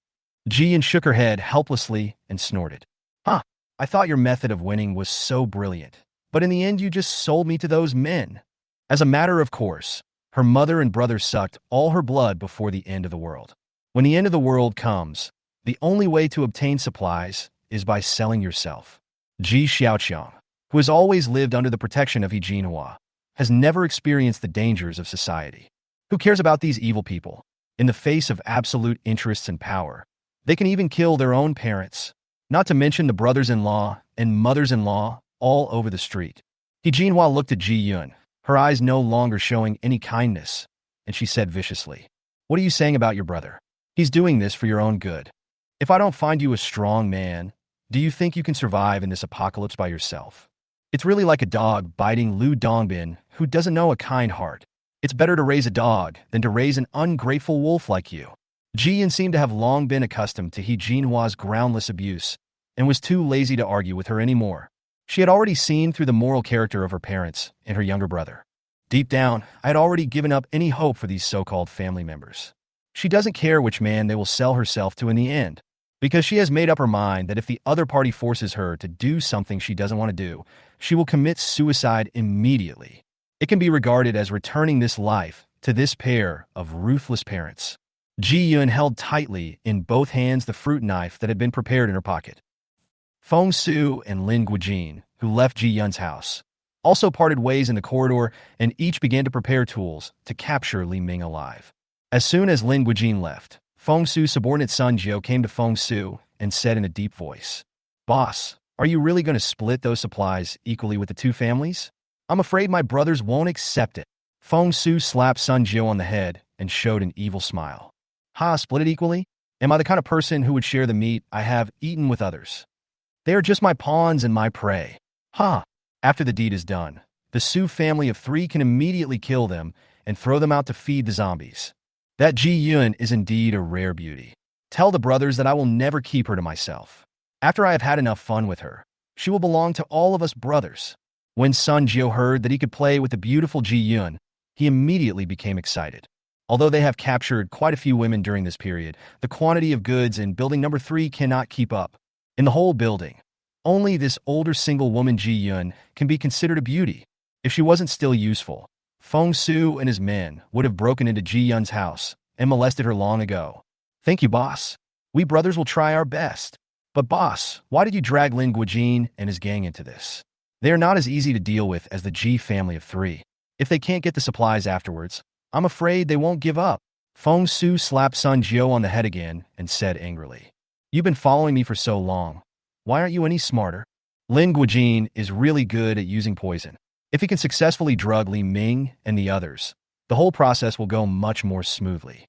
Jian shook her head helplessly and snorted. I thought your method of winning was so brilliant, but in the end you just sold me to those men. As a matter of course, her mother and brother sucked all her blood before the end of the world. When the end of the world comes, the only way to obtain supplies is by selling yourself. Ji Xiaoqiang, who has always lived under the protection of He Jinhua, has never experienced the dangers of society. Who cares about these evil people? In the face of absolute interests and power, they can even kill their own parents, not to mention the brothers-in-law and mothers-in-law all over the street. He Jinhua looked at Ji Yun, her eyes no longer showing any kindness, and she said viciously, "What are you saying about your brother? He's doing this for your own good. If I don't find you a strong man, do you think you can survive in this apocalypse by yourself? It's really like a dog biting Lu Dongbin who doesn't know a kind heart. It's better to raise a dog than to raise an ungrateful wolf like you." Ji Yun seemed to have long been accustomed to He Jinhua's groundless abuse and was too lazy to argue with her anymore. She had already seen through the moral character of her parents and her younger brother. Deep down, I had already given up any hope for these so-called family members. She doesn't care which man they will sell herself to in the end, because she has made up her mind that if the other party forces her to do something she doesn't want to do, she will commit suicide immediately. It can be regarded as returning this life to this pair of ruthless parents. Ji Yun held tightly in both hands the fruit knife that had been prepared in her pocket. Feng Su and Lin Guijin, who left Ji Yun's house, also parted ways in the corridor and each began to prepare tools to capture Li Ming alive. As soon as Lin Guijin left, Feng Su's subordinate Sun Jiu came to Feng Su and said in a deep voice, "Boss, are you really going to split those supplies equally with the two families? I'm afraid my brothers won't accept it." Feng Su slapped Sun Jiu on the head and showed an evil smile. Split it equally? Am I the kind of person who would share the meat I have eaten with others? They are just my pawns and my prey. After the deed is done, the Su family of 3 can immediately kill them and throw them out to feed the zombies. That Ji Yun is indeed a rare beauty. Tell the brothers that I will never keep her to myself. After I have had enough fun with her, she will belong to all of us brothers. When Sun Jiu heard that he could play with the beautiful Ji Yun, he immediately became excited. Although they have captured quite a few women during this period, the quantity of goods in building number 3 cannot keep up. In the whole building, only this older single woman Ji Yun can be considered a beauty. If she wasn't still useful, Feng Su and his men would have broken into Ji Yun's house and molested her long ago. "Thank you, boss. We brothers will try our best." "But boss, why did you drag Lin Guijin and his gang into this? They are not as easy to deal with as the Ji family of 3. If they can't get the supplies afterwards, I'm afraid they won't give up." Feng Su slapped Sun Jiu on the head again and said angrily, "You've been following me for so long. Why aren't you any smarter? Lin Guijin is really good at using poison. If he can successfully drug Li Ming and the others, the whole process will go much more smoothly."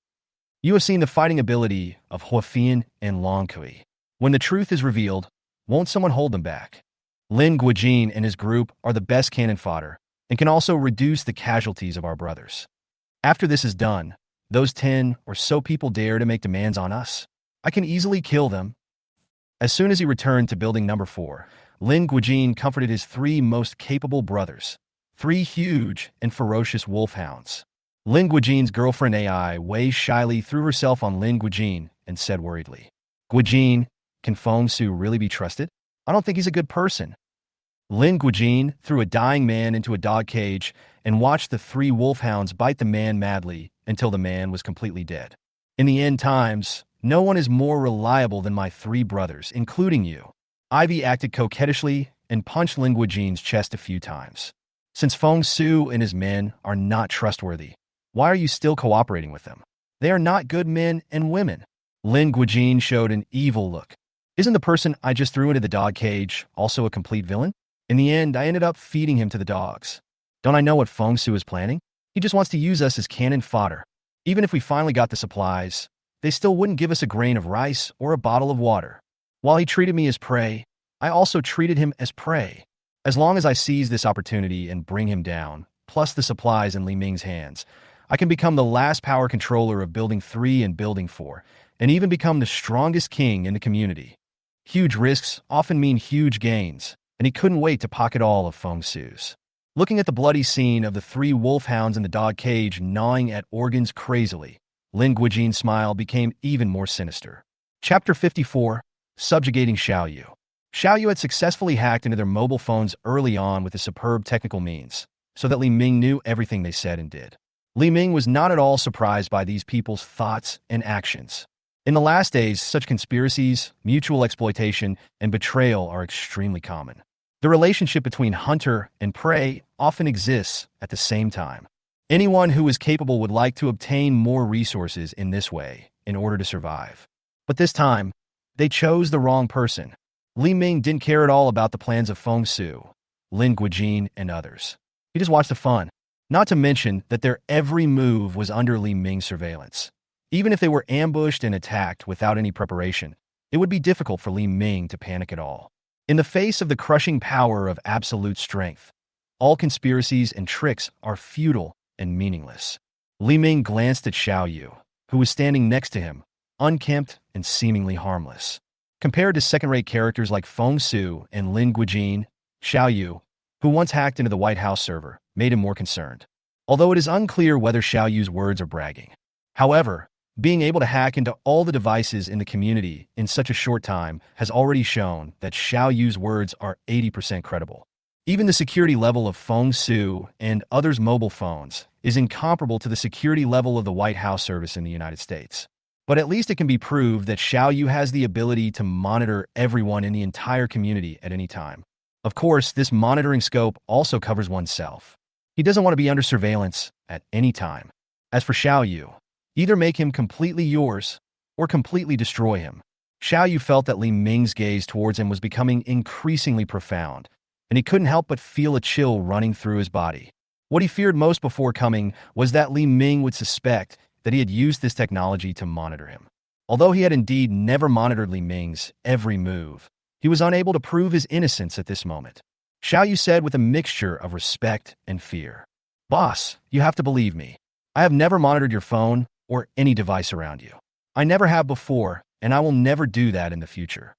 You have seen the fighting ability of Huafian and Long Kui. When the truth is revealed, won't someone hold them back? Lin Guijin and his group are the best cannon fodder and can also reduce the casualties of our brothers. After this is done, those 10 or so people dare to make demands on us. I can easily kill them. As soon as he returned to building number 4, Lin Guijin comforted his 3 most capable brothers, 3 huge and ferocious wolfhounds. Lin Guijin's girlfriend Ai Wei shyly threw herself on Lin Guijin and said worriedly, "Guijin, can Feng Su really be trusted? I don't think he's a good person." Lin Guijin threw a dying man into a dog cage and watched the 3 wolfhounds bite the man madly until the man was completely dead. In the end times, no one is more reliable than my 3 brothers, including you. Ivy acted coquettishly and punched Lin Guijin's chest a few times. Since Feng Su and his men are not trustworthy, why are you still cooperating with them? They are not good men and women. Lin Guijin showed an evil look. Isn't the person I just threw into the dog cage also a complete villain? In the end, I ended up feeding him to the dogs. Don't I know what Feng Su is planning? He just wants to use us as cannon fodder. Even if we finally got the supplies, they still wouldn't give us a grain of rice or a bottle of water. While he treated me as prey, I also treated him as prey. As long as I seize this opportunity and bring him down, plus the supplies in Li Ming's hands, I can become the last power controller of Building 3 and Building 4, and even become the strongest king in the community. Huge risks often mean huge gains, and he couldn't wait to pocket all of Feng Su's. Looking at the bloody scene of the 3 wolfhounds in the dog cage gnawing at organs crazily, Lin Guijin's smile became even more sinister. Chapter 54, Subjugating Xiaoyu. Xiaoyu had successfully hacked into their mobile phones early on with his superb technical means, so that Li Ming knew everything they said and did. Li Ming was not at all surprised by these people's thoughts and actions. In the last days, such conspiracies, mutual exploitation, and betrayal are extremely common. The relationship between hunter and prey often exists at the same time. Anyone who is capable would like to obtain more resources in this way in order to survive. But this time, they chose the wrong person. Li Ming didn't care at all about the plans of Feng Su, Lin Guijin, and others. He just watched the fun. Not to mention that their every move was under Li Ming's surveillance. Even if they were ambushed and attacked without any preparation, it would be difficult for Li Ming to panic at all. In the face of the crushing power of absolute strength, all conspiracies and tricks are futile and meaningless. Li Ming glanced at Xiaoyu, who was standing next to him, unkempt and seemingly harmless. Compared to second-rate characters like Feng Su and Lin Guijin, Xiaoyu, who once hacked into the White House server, made him more concerned. Although it is unclear whether Xiaoyu's words are bragging. However, being able to hack into all the devices in the community in such a short time has already shown that Xiaoyu's words are 80% credible. Even the security level of Feng Su and others' mobile phones is incomparable to the security level of the White House service in the United States. But at least it can be proved that Xiaoyu has the ability to monitor everyone in the entire community at any time. Of course, this monitoring scope also covers oneself. He doesn't want to be under surveillance at any time. As for Xiaoyu, either make him completely yours or completely destroy him. Xiaoyu felt that Li Ming's gaze towards him was becoming increasingly profound, and he couldn't help but feel a chill running through his body. What he feared most before coming was that Li Ming would suspect that he had used this technology to monitor him. Although he had indeed never monitored Li Ming's every move, he was unable to prove his innocence at this moment. Xiaoyu said with a mixture of respect and fear, "Boss, you have to believe me. I have never monitored your phone or any device around you. I never have before, and I will never do that in the future."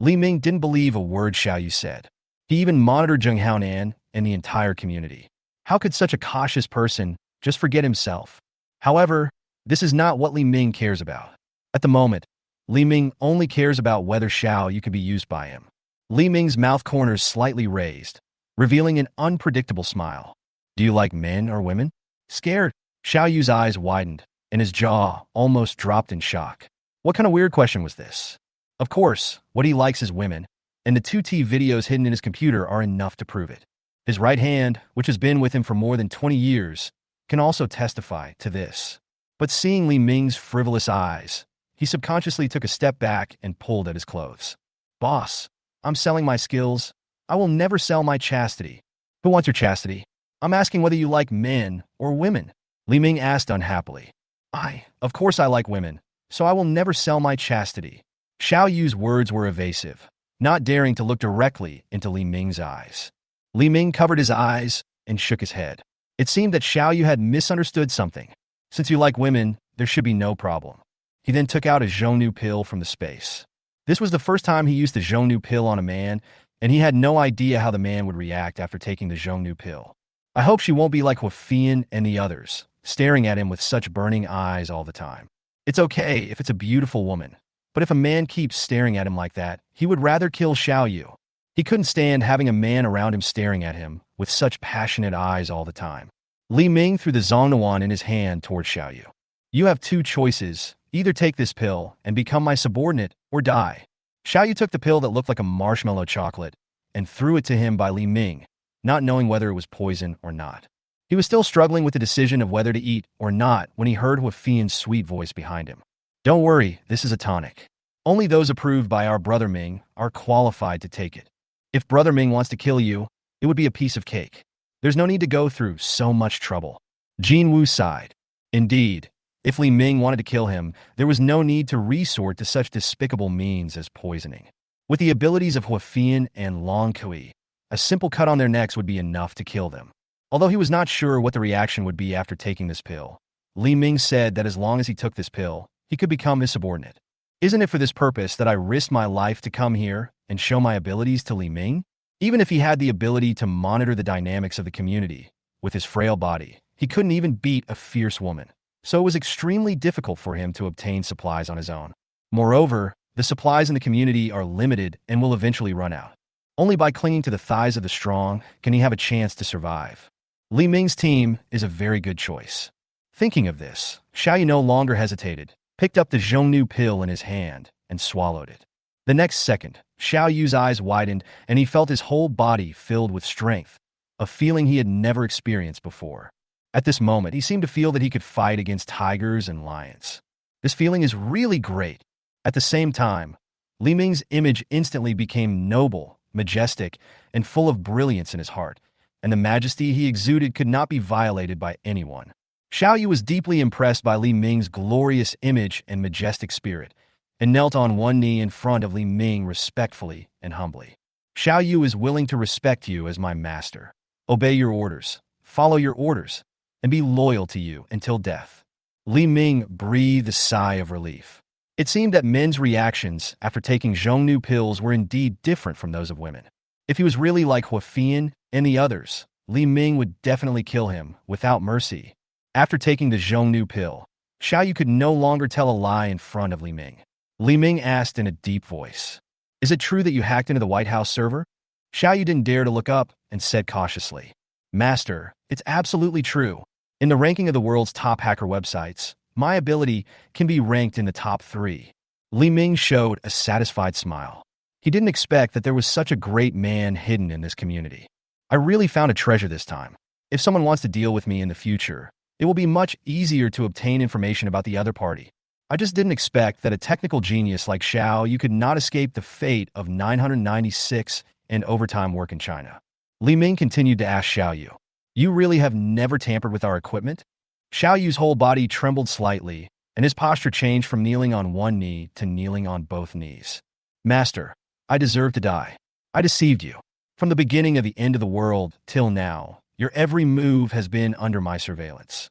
Li Ming didn't believe a word Xiaoyu said. He even monitored Zheng Haonan and the entire community. How could such a cautious person just forget himself? However, this is not what Li Ming cares about. At the moment, Li Ming only cares about whether Xiaoyu could be used by him. Li Ming's mouth corners slightly raised, revealing an unpredictable smile. "Do you like men or women?" Scared, Xiaoyu's eyes widened, and his jaw almost dropped in shock. What kind of weird question was this? Of course, what he likes is women, and the 2T videos hidden in his computer are enough to prove it. His right hand, which has been with him for more than 20 years, can also testify to this. But seeing Li Ming's frivolous eyes, he subconsciously took a step back and pulled at his clothes. "Boss, I'm selling my skills. I will never sell my chastity." "Who wants your chastity?" "I'm asking whether you like men or women," Li Ming asked unhappily. Of course I like women, so I will never sell my chastity. Xiao Yu's words were evasive, not daring to look directly into Li Ming's eyes. Li Ming covered his eyes and shook his head. It seemed that Xiao Yu had misunderstood something. Since you like women, there should be no problem. He then took out a Zhongnu pill from the space. This was the first time he used the Zhongnu pill on a man, and he had no idea how the man would react after taking the Zhongnu pill. I hope she won't be like Huafian and the others, staring at him with such burning eyes all the time. It's okay if it's a beautiful woman, but if a man keeps staring at him like that, he would rather kill Xiao Yu. He couldn't stand having a man around him staring at him with such passionate eyes all the time. Li Ming threw the Zongnuan in his hand toward Xiao Yu. You have two choices. Either take this pill and become my subordinate, or die. Xiao Yu took the pill that looked like a marshmallow chocolate and threw it to him by Li Ming, not knowing whether it was poison or not. He was still struggling with the decision of whether to eat or not when he heard Huafian's sweet voice behind him. Don't worry, this is a tonic. Only those approved by our brother Ming are qualified to take it. If brother Ming wants to kill you, it would be a piece of cake. There's no need to go through so much trouble. Jin Wu sighed. Indeed, if Li Ming wanted to kill him, there was no need to resort to such despicable means as poisoning. With the abilities of Huafian and Long Kui, a simple cut on their necks would be enough to kill them. Although he was not sure what the reaction would be after taking this pill, Li Ming said that as long as he took this pill, he could become his subordinate. Isn't it for this purpose that I risked my life to come here and show my abilities to Li Ming? Even if he had the ability to monitor the dynamics of the community, with his frail body, he couldn't even beat a fierce woman. So it was extremely difficult for him to obtain supplies on his own. Moreover, the supplies in the community are limited and will eventually run out. Only by clinging to the thighs of the strong can he have a chance to survive. Li Ming's team is a very good choice. Thinking of this, Xiao Yu no longer hesitated, picked up the Zhongnu pill in his hand, and swallowed it. The next second, Xiao Yu's eyes widened and he felt his whole body filled with strength, a feeling he had never experienced before. At this moment, he seemed to feel that he could fight against tigers and lions. This feeling is really great. At the same time, Li Ming's image instantly became noble, majestic, and full of brilliance in his heart, and the majesty he exuded could not be violated by anyone. Xiao Yu was deeply impressed by Li Ming's glorious image and majestic spirit, and knelt on one knee in front of Li Ming respectfully and humbly. Xiao Yu is willing to respect you as my master. Obey your orders, follow your orders, and be loyal to you until death. Li Ming breathed a sigh of relief. It seemed that men's reactions after taking Zhongnu pills were indeed different from those of women. If he was really like Huafian and the others, Li Ming would definitely kill him without mercy. After taking the Zhongnu pill, Xiao Yu could no longer tell a lie in front of Li Ming. Li Ming asked in a deep voice, "Is it true that you hacked into the White House server?" Xiao Yu didn't dare to look up and said cautiously, "Master, it's absolutely true. In the ranking of the world's top hacker websites, my ability can be ranked in the top 3. Li Ming showed a satisfied smile. He didn't expect that there was such a great man hidden in this community. I really found a treasure this time. If someone wants to deal with me in the future, it will be much easier to obtain information about the other party. I just didn't expect that a technical genius like Xiao Yu could not escape the fate of 996 and overtime work in China." Li Ming continued to ask Xiao Yu, "You really have never tampered with our equipment?" Xiao Yu's whole body trembled slightly, and his posture changed from kneeling on one knee to kneeling on both knees. "Master, I deserve to die. I deceived you. From the beginning of the end of the world till now, your every move has been under my surveillance.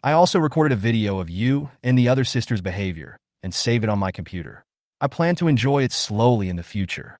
I also recorded a video of you and the other sisters' behavior and save it on my computer. I plan to enjoy it slowly in the future."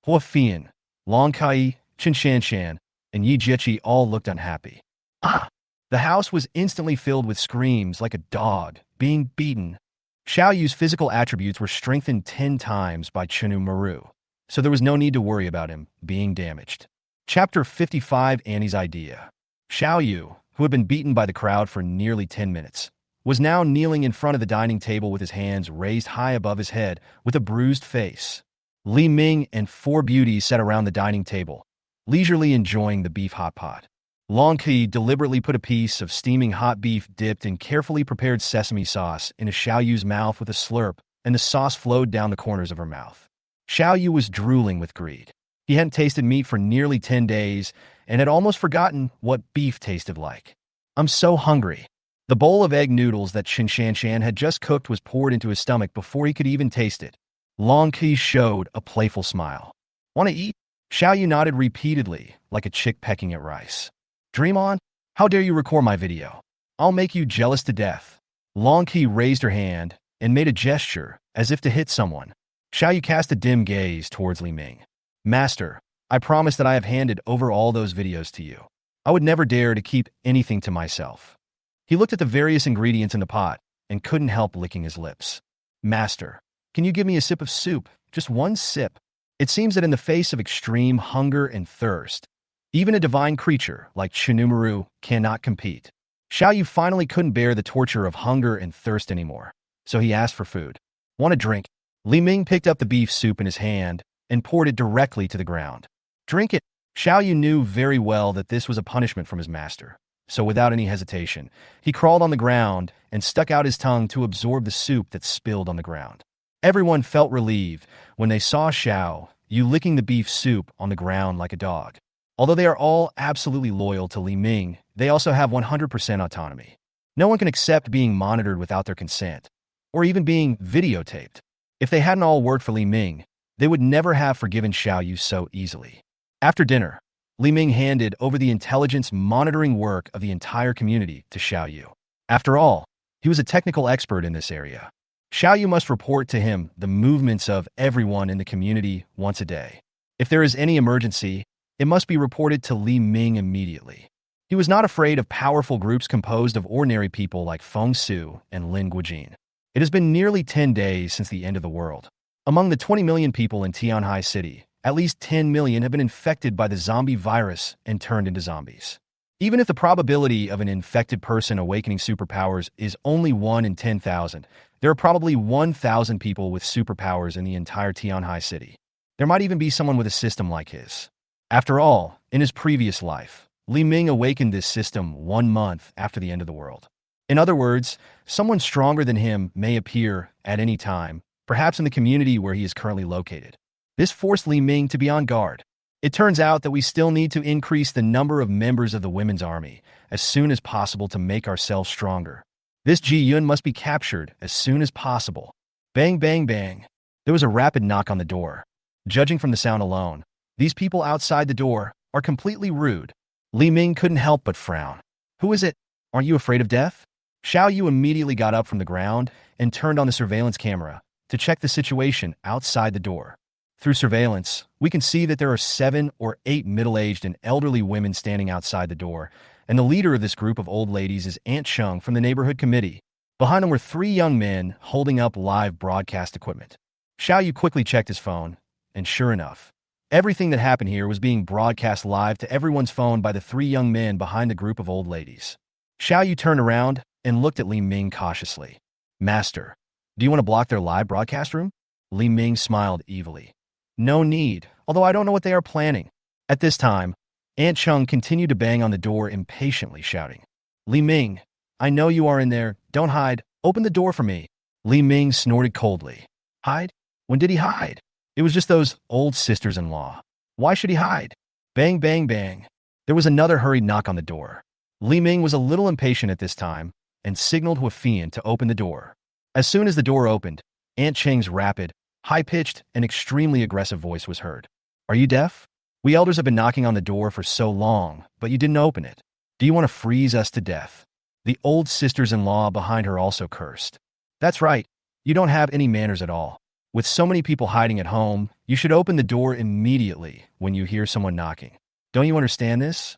Huafian, Long Kai, Chen Shanshan, and Yi Jieqi all looked unhappy. The house was instantly filled with screams like a dog being beaten. Xiao Yu's physical attributes were strengthened 10 times by Chenu Maru, so there was no need to worry about him being damaged. Chapter 55, Annie's Idea. Xiao Yu, who had been beaten by the crowd for nearly 10 minutes, was now kneeling in front of the dining table with his hands raised high above his head with a bruised face. Li Ming and 4 beauties sat around the dining table, leisurely enjoying the beef hot pot. Long Ki deliberately put a piece of steaming hot beef dipped in carefully prepared sesame sauce into Xiao Yu's mouth with a slurp, and the sauce flowed down the corners of her mouth. Xiao Yu was drooling with greed. He hadn't tasted meat for nearly 10 days and had almost forgotten what beef tasted like. "I'm so hungry." The bowl of egg noodles that Shin Shan Shan had just cooked was poured into his stomach before he could even taste it. Long Qi showed a playful smile. Want to eat? Xiao Yu nodded repeatedly, like a chick pecking at rice. Dream on? How dare you record my video? I'll make you jealous to death. Long Qi raised her hand and made a gesture as if to hit someone. Xiao Yu cast a dim gaze towards Li Ming. Master, I promise that I have handed over all those videos to you. I would never dare to keep anything to myself. He looked at the various ingredients in the pot and couldn't help licking his lips. Master, can you give me a sip of soup? Just one sip. It seems that in the face of extreme hunger and thirst, even a divine creature like Shinumaru cannot compete. Xiao Yu finally couldn't bear the torture of hunger and thirst anymore, so he asked for food. Want a drink? Li Ming picked up the beef soup in his hand and poured it directly to the ground. Drink it. Xiao Yu knew very well that this was a punishment from his master, so without any hesitation, he crawled on the ground and stuck out his tongue to absorb the soup that spilled on the ground. Everyone felt relieved when they saw Xiao Yu licking the beef soup on the ground like a dog. Although they are all absolutely loyal to Li Ming, they also have 100% autonomy. No one can accept being monitored without their consent, or even being videotaped. If they hadn't all worked for Li Ming, they would never have forgiven Xiao Yu so easily. After dinner, Li Ming handed over the intelligence monitoring work of the entire community to Xiao Yu. After all, he was a technical expert in this area. Xiao Yu must report to him the movements of everyone in the community once a day. If there is any emergency, it must be reported to Li Ming immediately. He was not afraid of powerful groups composed of ordinary people like Feng Su and Lin Guojin. It has been nearly 10 days since the end of the world. Among the 20 million people in Tianhai City, at least 10 million have been infected by the zombie virus and turned into zombies. Even if the probability of an infected person awakening superpowers is only 1 in 10,000, there are probably 1,000 people with superpowers in the entire Tianhai City. There might even be someone with a system like his. After all, in his previous life, Li Ming awakened this system 1 month after the end of the world. In other words, someone stronger than him may appear at any time, perhaps in the community where he is currently located. This forced Li Ming to be on guard. It turns out that we still need to increase the number of members of the women's army as soon as possible to make ourselves stronger. This Ji Yun must be captured as soon as possible. Bang, bang, bang. There was a rapid knock on the door. Judging from the sound alone, these people outside the door are completely rude. Li Ming couldn't help but frown. Who is it? Aren't you afraid of death? Xiao Yu immediately got up from the ground and turned on the surveillance camera to check the situation outside the door. Through surveillance, we can see that there are 7 or 8 middle-aged and elderly women standing outside the door, and the leader of this group of old ladies is Aunt Chung from the neighborhood committee. Behind them were 3 young men holding up live broadcast equipment. Xiao Yu quickly checked his phone, and sure enough, everything that happened here was being broadcast live to everyone's phone by the 3 young men behind the group of old ladies. Xiao Yu turned around and looked at Li Ming cautiously. Master, do you want to block their live broadcast room? Li Ming smiled evilly. No need, although I don't know what they are planning. At this time, Aunt Chung continued to bang on the door impatiently, shouting, Li Ming, I know you are in there. Don't hide. Open the door for me. Li Ming snorted coldly. Hide? When did he hide? It was just those old sisters-in-law. Why should he hide? Bang, bang, bang. There was another hurried knock on the door. Li Ming was a little impatient at this time and signaled Huafian to open the door. As soon as the door opened, Aunt Cheng's rapid, high-pitched, and extremely aggressive voice was heard. Are you deaf? We elders have been knocking on the door for so long, but you didn't open it. Do you want to freeze us to death? The old sisters-in-law behind her also cursed. That's right. You don't have any manners at all. With so many people hiding at home, you should open the door immediately when you hear someone knocking. Don't you understand this?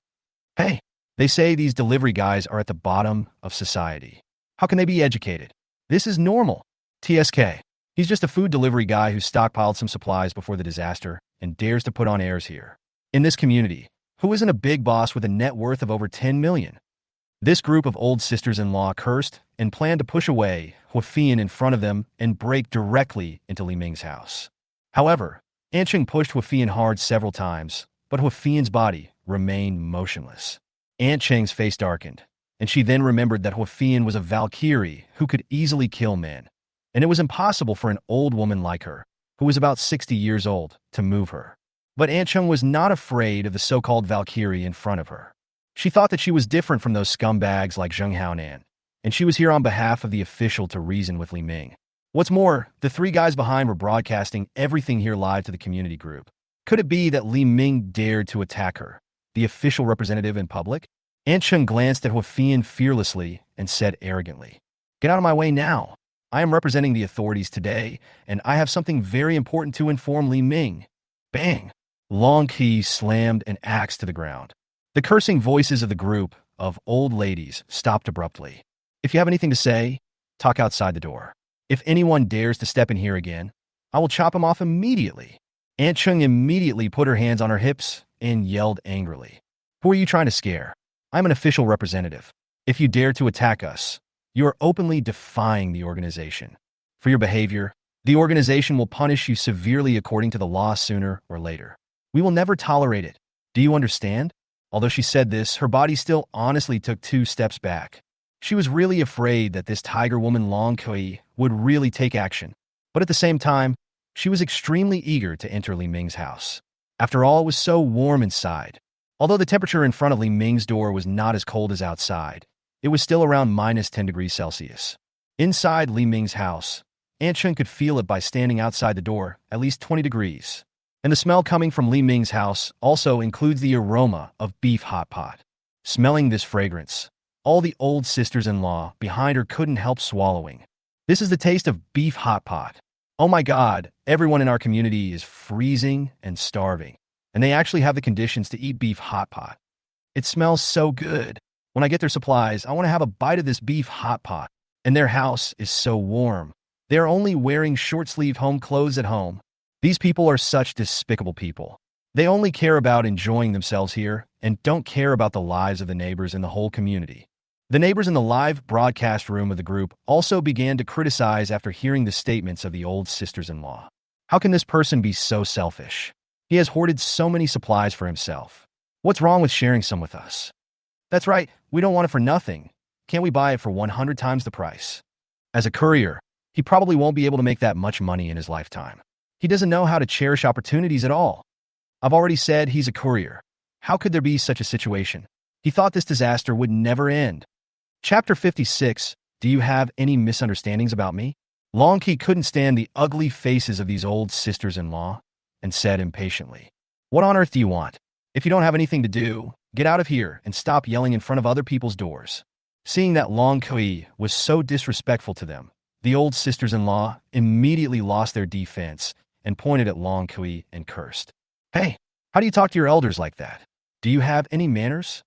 Hey, they say these delivery guys are at the bottom of society. How can they be educated? This is normal. TSK. He's just a food delivery guy who stockpiled some supplies before the disaster and dares to put on airs here. In this community, who isn't a big boss with a net worth of over 10 million? This group of old sisters-in-law cursed and planned to push away Huafian in front of them and break directly into Li Ming's house. However, Anqing pushed Huafian hard several times, but Huafian's body remained motionless. Anqing's face darkened, and she then remembered that Huafian was a Valkyrie who could easily kill men, and it was impossible for an old woman like her, who was about 60 years old, to move her. But Anqing was not afraid of the so-called Valkyrie in front of her. She thought that she was different from those scumbags like Zheng Haonan, and she was here on behalf of the official to reason with Li Ming. What's more, the three guys behind were broadcasting everything here live to the community group. Could it be that Li Ming dared to attack her, the official representative, in public? Aunt Chung glanced at Huafian fearlessly and said arrogantly, "Get out of my way now. I am representing the authorities today, and I have something very important to inform Li Ming." Bang! Long Qi slammed an axe to the ground. The cursing voices of the group of old ladies stopped abruptly. "If you have anything to say, talk outside the door. If anyone dares to step in here again, I will chop him off immediately." Aunt Chung immediately put her hands on her hips and yelled angrily, "Who are you trying to scare? I'm an official representative. If you dare to attack us, you are openly defying the organization. For your behavior, the organization will punish you severely according to the law sooner or later. We will never tolerate it. Do you understand?" Although she said this, her body still honestly took 2 steps back. She was really afraid that this tiger woman Long Kui would really take action. But at the same time, she was extremely eager to enter Li Ming's house. After all, it was so warm inside. Although the temperature in front of Li Ming's door was not as cold as outside, it was still around minus 10 degrees Celsius. Inside Li Ming's house, Aunt Chen could feel it by standing outside the door, at least 20 degrees. And the smell coming from Li Ming's house also includes the aroma of beef hot pot. Smelling this fragrance, all the old sisters-in-law behind her couldn't help swallowing. This is the taste of beef hot pot. Oh my God, everyone in our community is freezing and starving, and they actually have the conditions to eat beef hot pot. It smells so good. When I get their supplies, I want to have a bite of this beef hot pot. And their house is so warm. They are only wearing short-sleeved home clothes at home. These people are such despicable people. They only care about enjoying themselves here and don't care about the lives of the neighbors in the whole community. The neighbors in the live broadcast room of the group also began to criticize after hearing the statements of the old sisters-in-law. How can this person be so selfish? He has hoarded so many supplies for himself. What's wrong with sharing some with us? That's right, we don't want it for nothing. Can't we buy it for 100 times the price? As a courier, he probably won't be able to make that much money in his lifetime. He doesn't know how to cherish opportunities at all. I've already said he's a courier. How could there be such a situation? He thought this disaster would never end. Chapter 56, Do you have any misunderstandings about me? Long Qi couldn't stand the ugly faces of these old sisters-in-law and said impatiently, "What on earth do you want? If you don't have anything to do, get out of here and stop yelling in front of other people's doors." Seeing that Long Qi was so disrespectful to them, the old sisters-in-law immediately lost their defense and pointed at Long Qi and cursed. "Hey, how do you talk to your elders like that? Do you have any manners?"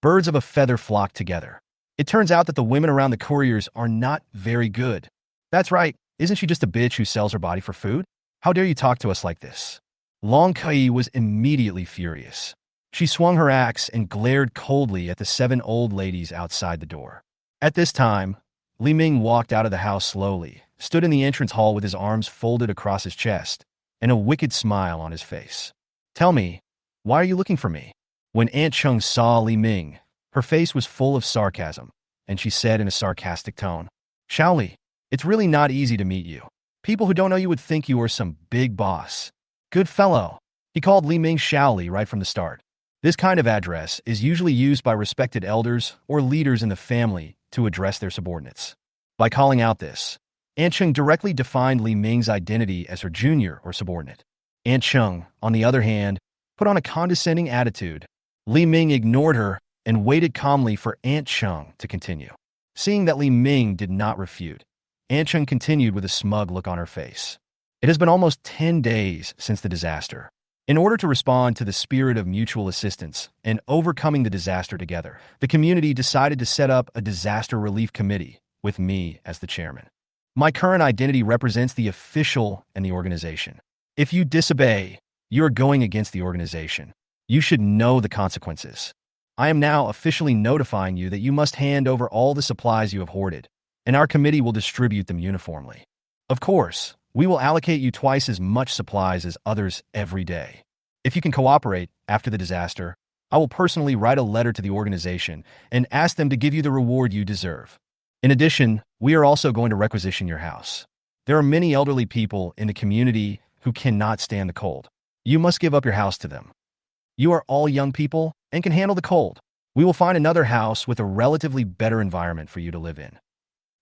Birds of a feather flocked together. It turns out that the women around the couriers are not very good. That's right, isn't she just a bitch who sells her body for food? How dare you talk to us like this? Long Qi was immediately furious. She swung her axe and glared coldly at the 7 old ladies outside the door. At this time, Li Ming walked out of the house slowly, stood in the entrance hall with his arms folded across his chest, and a wicked smile on his face. "Tell me, why are you looking for me?" When Aunt Chung saw Li Ming, her face was full of sarcasm, and she said in a sarcastic tone, "Shaoli, it's really not easy to meet you. People who don't know you would think you are some big boss. Good fellow." He called Li Ming Shaoli right from the start. This kind of address is usually used by respected elders or leaders in the family to address their subordinates. By calling out this, Aunt Chung directly defined Li Ming's identity as her junior or subordinate. Aunt Chung, on the other hand, put on a condescending attitude. Li Ming ignored her and waited calmly for Aunt Chung to continue. Seeing that Li Ming did not refute, Aunt Chung continued with a smug look on her face. "It has been almost 10 days since the disaster. In order to respond to the spirit of mutual assistance and overcoming the disaster together, the community decided to set up a disaster relief committee with me as the chairman. My current identity represents the official and the organization. If you disobey, you are going against the organization. You should know the consequences. I am now officially notifying you that you must hand over all the supplies you have hoarded, and our committee will distribute them uniformly. Of course, we will allocate you twice as much supplies as others every day. If you can cooperate after the disaster, I will personally write a letter to the organization and ask them to give you the reward you deserve. In addition, we are also going to requisition your house. There are many elderly people in the community who cannot stand the cold. You must give up your house to them. You are all young people and can handle the cold. We will find another house with a relatively better environment for you to live in.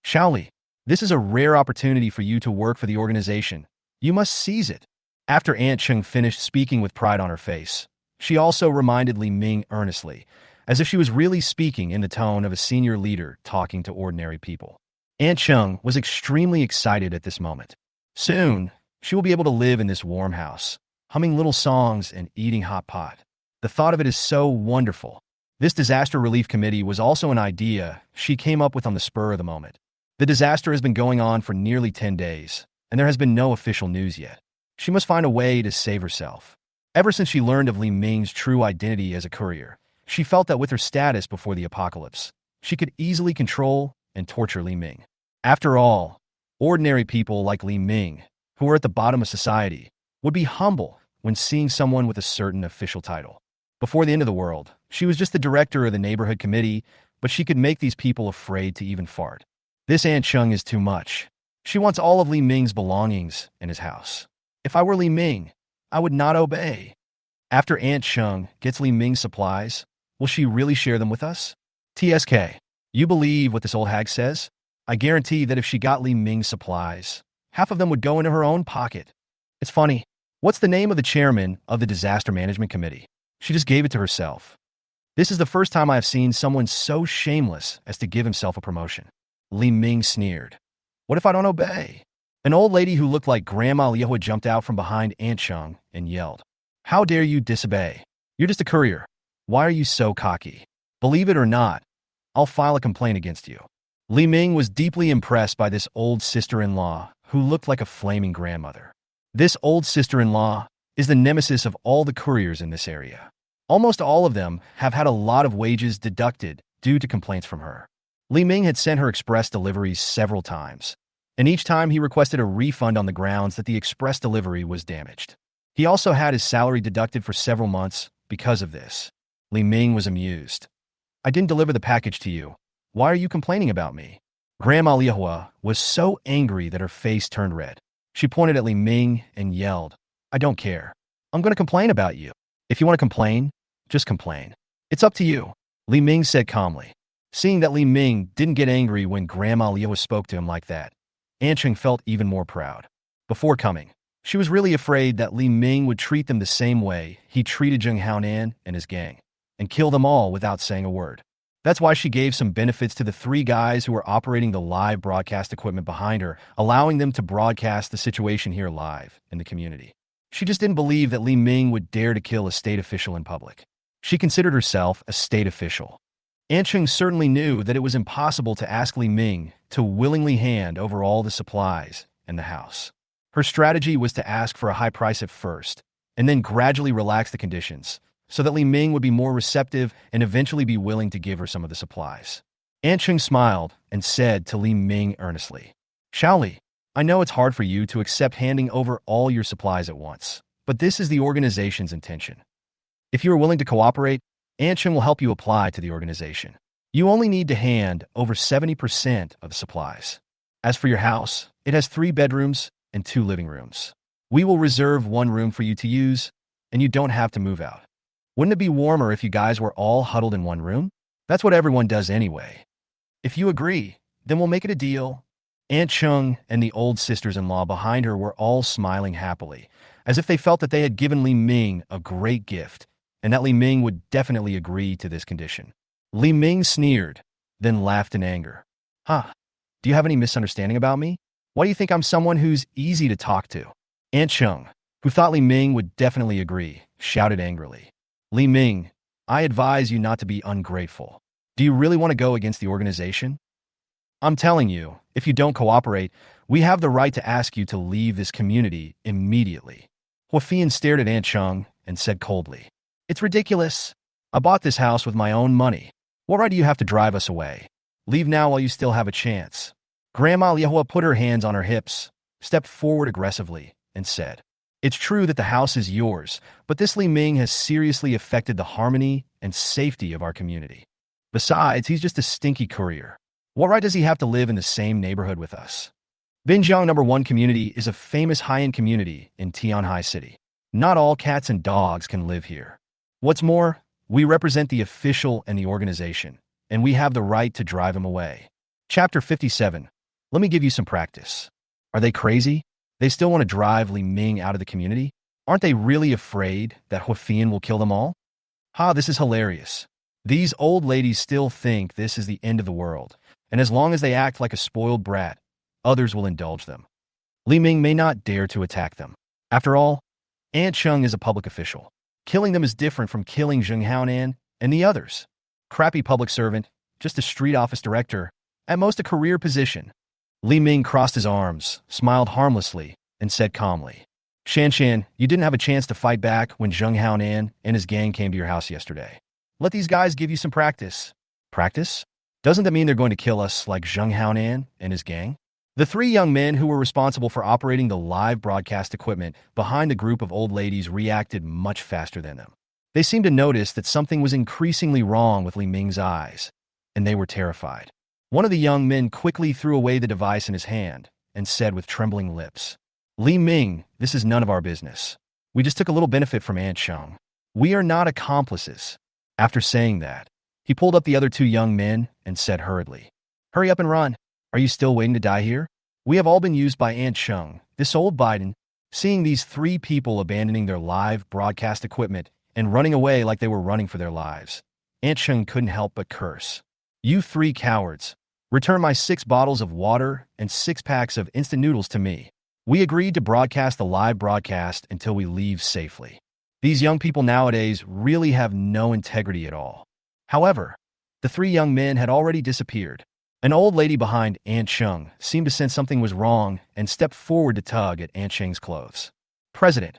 Shaoli, this is a rare opportunity for you to work for the organization. You must seize it. After Aunt Chung finished speaking with pride on her face, she also reminded Li Ming earnestly, as if she was really speaking in the tone of a senior leader talking to ordinary people. Aunt Chung was extremely excited at this moment. Soon, she will be able to live in this warm house, humming little songs and eating hot pot. The thought of it is so wonderful. This disaster relief committee was also an idea she came up with on the spur of the moment. The disaster has been going on for nearly 10 days, and there has been no official news yet. She must find a way to save herself. Ever since she learned of Li Ming's true identity as a courier, she felt that with her status before the apocalypse, she could easily control and torture Li Ming. After all, ordinary people like Li Ming, who are at the bottom of society, would be humble when seeing someone with a certain official title. Before the end of the world, she was just the director of the neighborhood committee, but she could make these people afraid to even fart. This Aunt Chung is too much. She wants all of Li Ming's belongings in his house. If I were Li Ming, I would not obey. After Aunt Chung gets Li Ming's supplies, will she really share them with us? TSK, you believe what this old hag says? I guarantee that if she got Li Ming's supplies, half of them would go into her own pocket. It's funny. What's the name of the chairman of the Disaster Management Committee? She just gave it to herself. This is the first time I have seen someone so shameless as to give himself a promotion. Li Ming sneered. What if I don't obey? An old lady who looked like Grandma Liahua jumped out from behind Aunt Chung and yelled, How dare you disobey? You're just a courier. Why are you so cocky? Believe it or not, I'll file a complaint against you. Li Ming was deeply impressed by this old sister-in-law who looked like a flaming grandmother. This old sister-in-law is the nemesis of all the couriers in this area. Almost all of them have had a lot of wages deducted due to complaints from her. Li Ming had sent her express deliveries several times, and each time he requested a refund on the grounds that the express delivery was damaged. He also had his salary deducted for several months because of this. Li Ming was amused. I didn't deliver the package to you. Why are you complaining about me? Grandma Liahua was so angry that her face turned red. She pointed at Li Ming and yelled, I don't care. I'm going to complain about you. If you want to complain, just complain. It's up to you, Li Ming said calmly. Seeing that Li Ming didn't get angry when Grandma Liahua spoke to him like that, Aunt Chung felt even more proud. Before coming, she was really afraid that Li Ming would treat them the same way he treated Zheng Haonan and his gang, and kill them all without saying a word. That's why she gave some benefits to the 3 guys who were operating the live broadcast equipment behind her, allowing them to broadcast the situation here live in the community. She just didn't believe that Li Ming would dare to kill a state official in public. She considered herself a state official. Aunt Chung certainly knew that it was impossible to ask Li Ming to willingly hand over all the supplies in the house. Her strategy was to ask for a high price at first, and then gradually relax the conditions, so that Li Ming would be more receptive and eventually be willing to give her some of the supplies. Aunt Chung smiled and said to Li Ming earnestly, Shaoli, I know it's hard for you to accept handing over all your supplies at once, but this is the organization's intention. If you are willing to cooperate, Aunt Chung will help you apply to the organization. You only need to hand over 70% of the supplies. As for your house, it has 3 bedrooms and 2 living rooms. We will reserve 1 room for you to use, and you don't have to move out. Wouldn't it be warmer if you guys were all huddled in 1 room? That's what everyone does anyway. If you agree, then we'll make it a deal. Aunt Chung and the old sisters-in-law behind her were all smiling happily, as if they felt that they had given Li Ming a great gift, and that Li Ming would definitely agree to this condition. Li Ming sneered, then laughed in anger. Do you have any misunderstanding about me? Why do you think I'm someone who's easy to talk to? Aunt Chung, who thought Li Ming would definitely agree, shouted angrily. Li Ming, I advise you not to be ungrateful. Do you really want to go against the organization? I'm telling you, if you don't cooperate, we have the right to ask you to leave this community immediately. Huafian stared at Aunt Chung and said coldly, It's ridiculous. I bought this house with my own money. What right do you have to drive us away? Leave now while you still have a chance. Grandma Liahua put her hands on her hips, stepped forward aggressively, and said, It's true that the house is yours, but this Li Ming has seriously affected the harmony and safety of our community. Besides, he's just a stinky courier. What right does he have to live in the same neighborhood with us? Binjiang No. 1 community is a famous high-end community in Tianhai City. Not all cats and dogs can live here. What's more, We represent the official and the organization, and we have the right to drive him away. Chapter 57. Let me give you some practice. Are they crazy? They still want to drive Li Ming out of the community? Aren't they really afraid that Huafian will kill them all? Ha, this is hilarious. These old ladies still think this is the end of the world, and as long as they act like a spoiled brat, others will indulge them. Li Ming may not dare to attack them. After all, Aunt Cheng is a public official. Killing them is different from killing Zheng Haonan and the others. Crappy public servant, just a street office director, at most a career position. Li Ming crossed his arms, smiled harmlessly, and said calmly, Shan, you didn't have a chance to fight back when Zheng Haonan and his gang came to your house yesterday. Let these guys give you some practice. Practice? Doesn't that mean they're going to kill us like Zheng Haonan and his gang? The three young men who were responsible for operating the live broadcast equipment behind the group of old ladies reacted much faster than them. They seemed to notice that something was increasingly wrong with Li Ming's eyes, and they were terrified. One of the young men quickly threw away the device in his hand and said with trembling lips, Li Ming, this is none of our business. We just took a little benefit from Aunt Cheng. We are not accomplices. After saying that, he pulled up the other two young men and said hurriedly, Hurry up and run. Are you still waiting to die here? We have all been used by Aunt Cheng, this old Biden. Seeing these three people abandoning their live broadcast equipment and running away like they were running for their lives, Aunt Cheng couldn't help but curse. You three cowards. Return my 6 bottles of water and 6 packs of instant noodles to me. We agreed to broadcast the live broadcast until we leave safely. These young people nowadays really have no integrity at all. However, the 3 young men had already disappeared. An old lady behind Aunt Cheng seemed to sense something was wrong and stepped forward to tug at Aunt Cheng's clothes. President,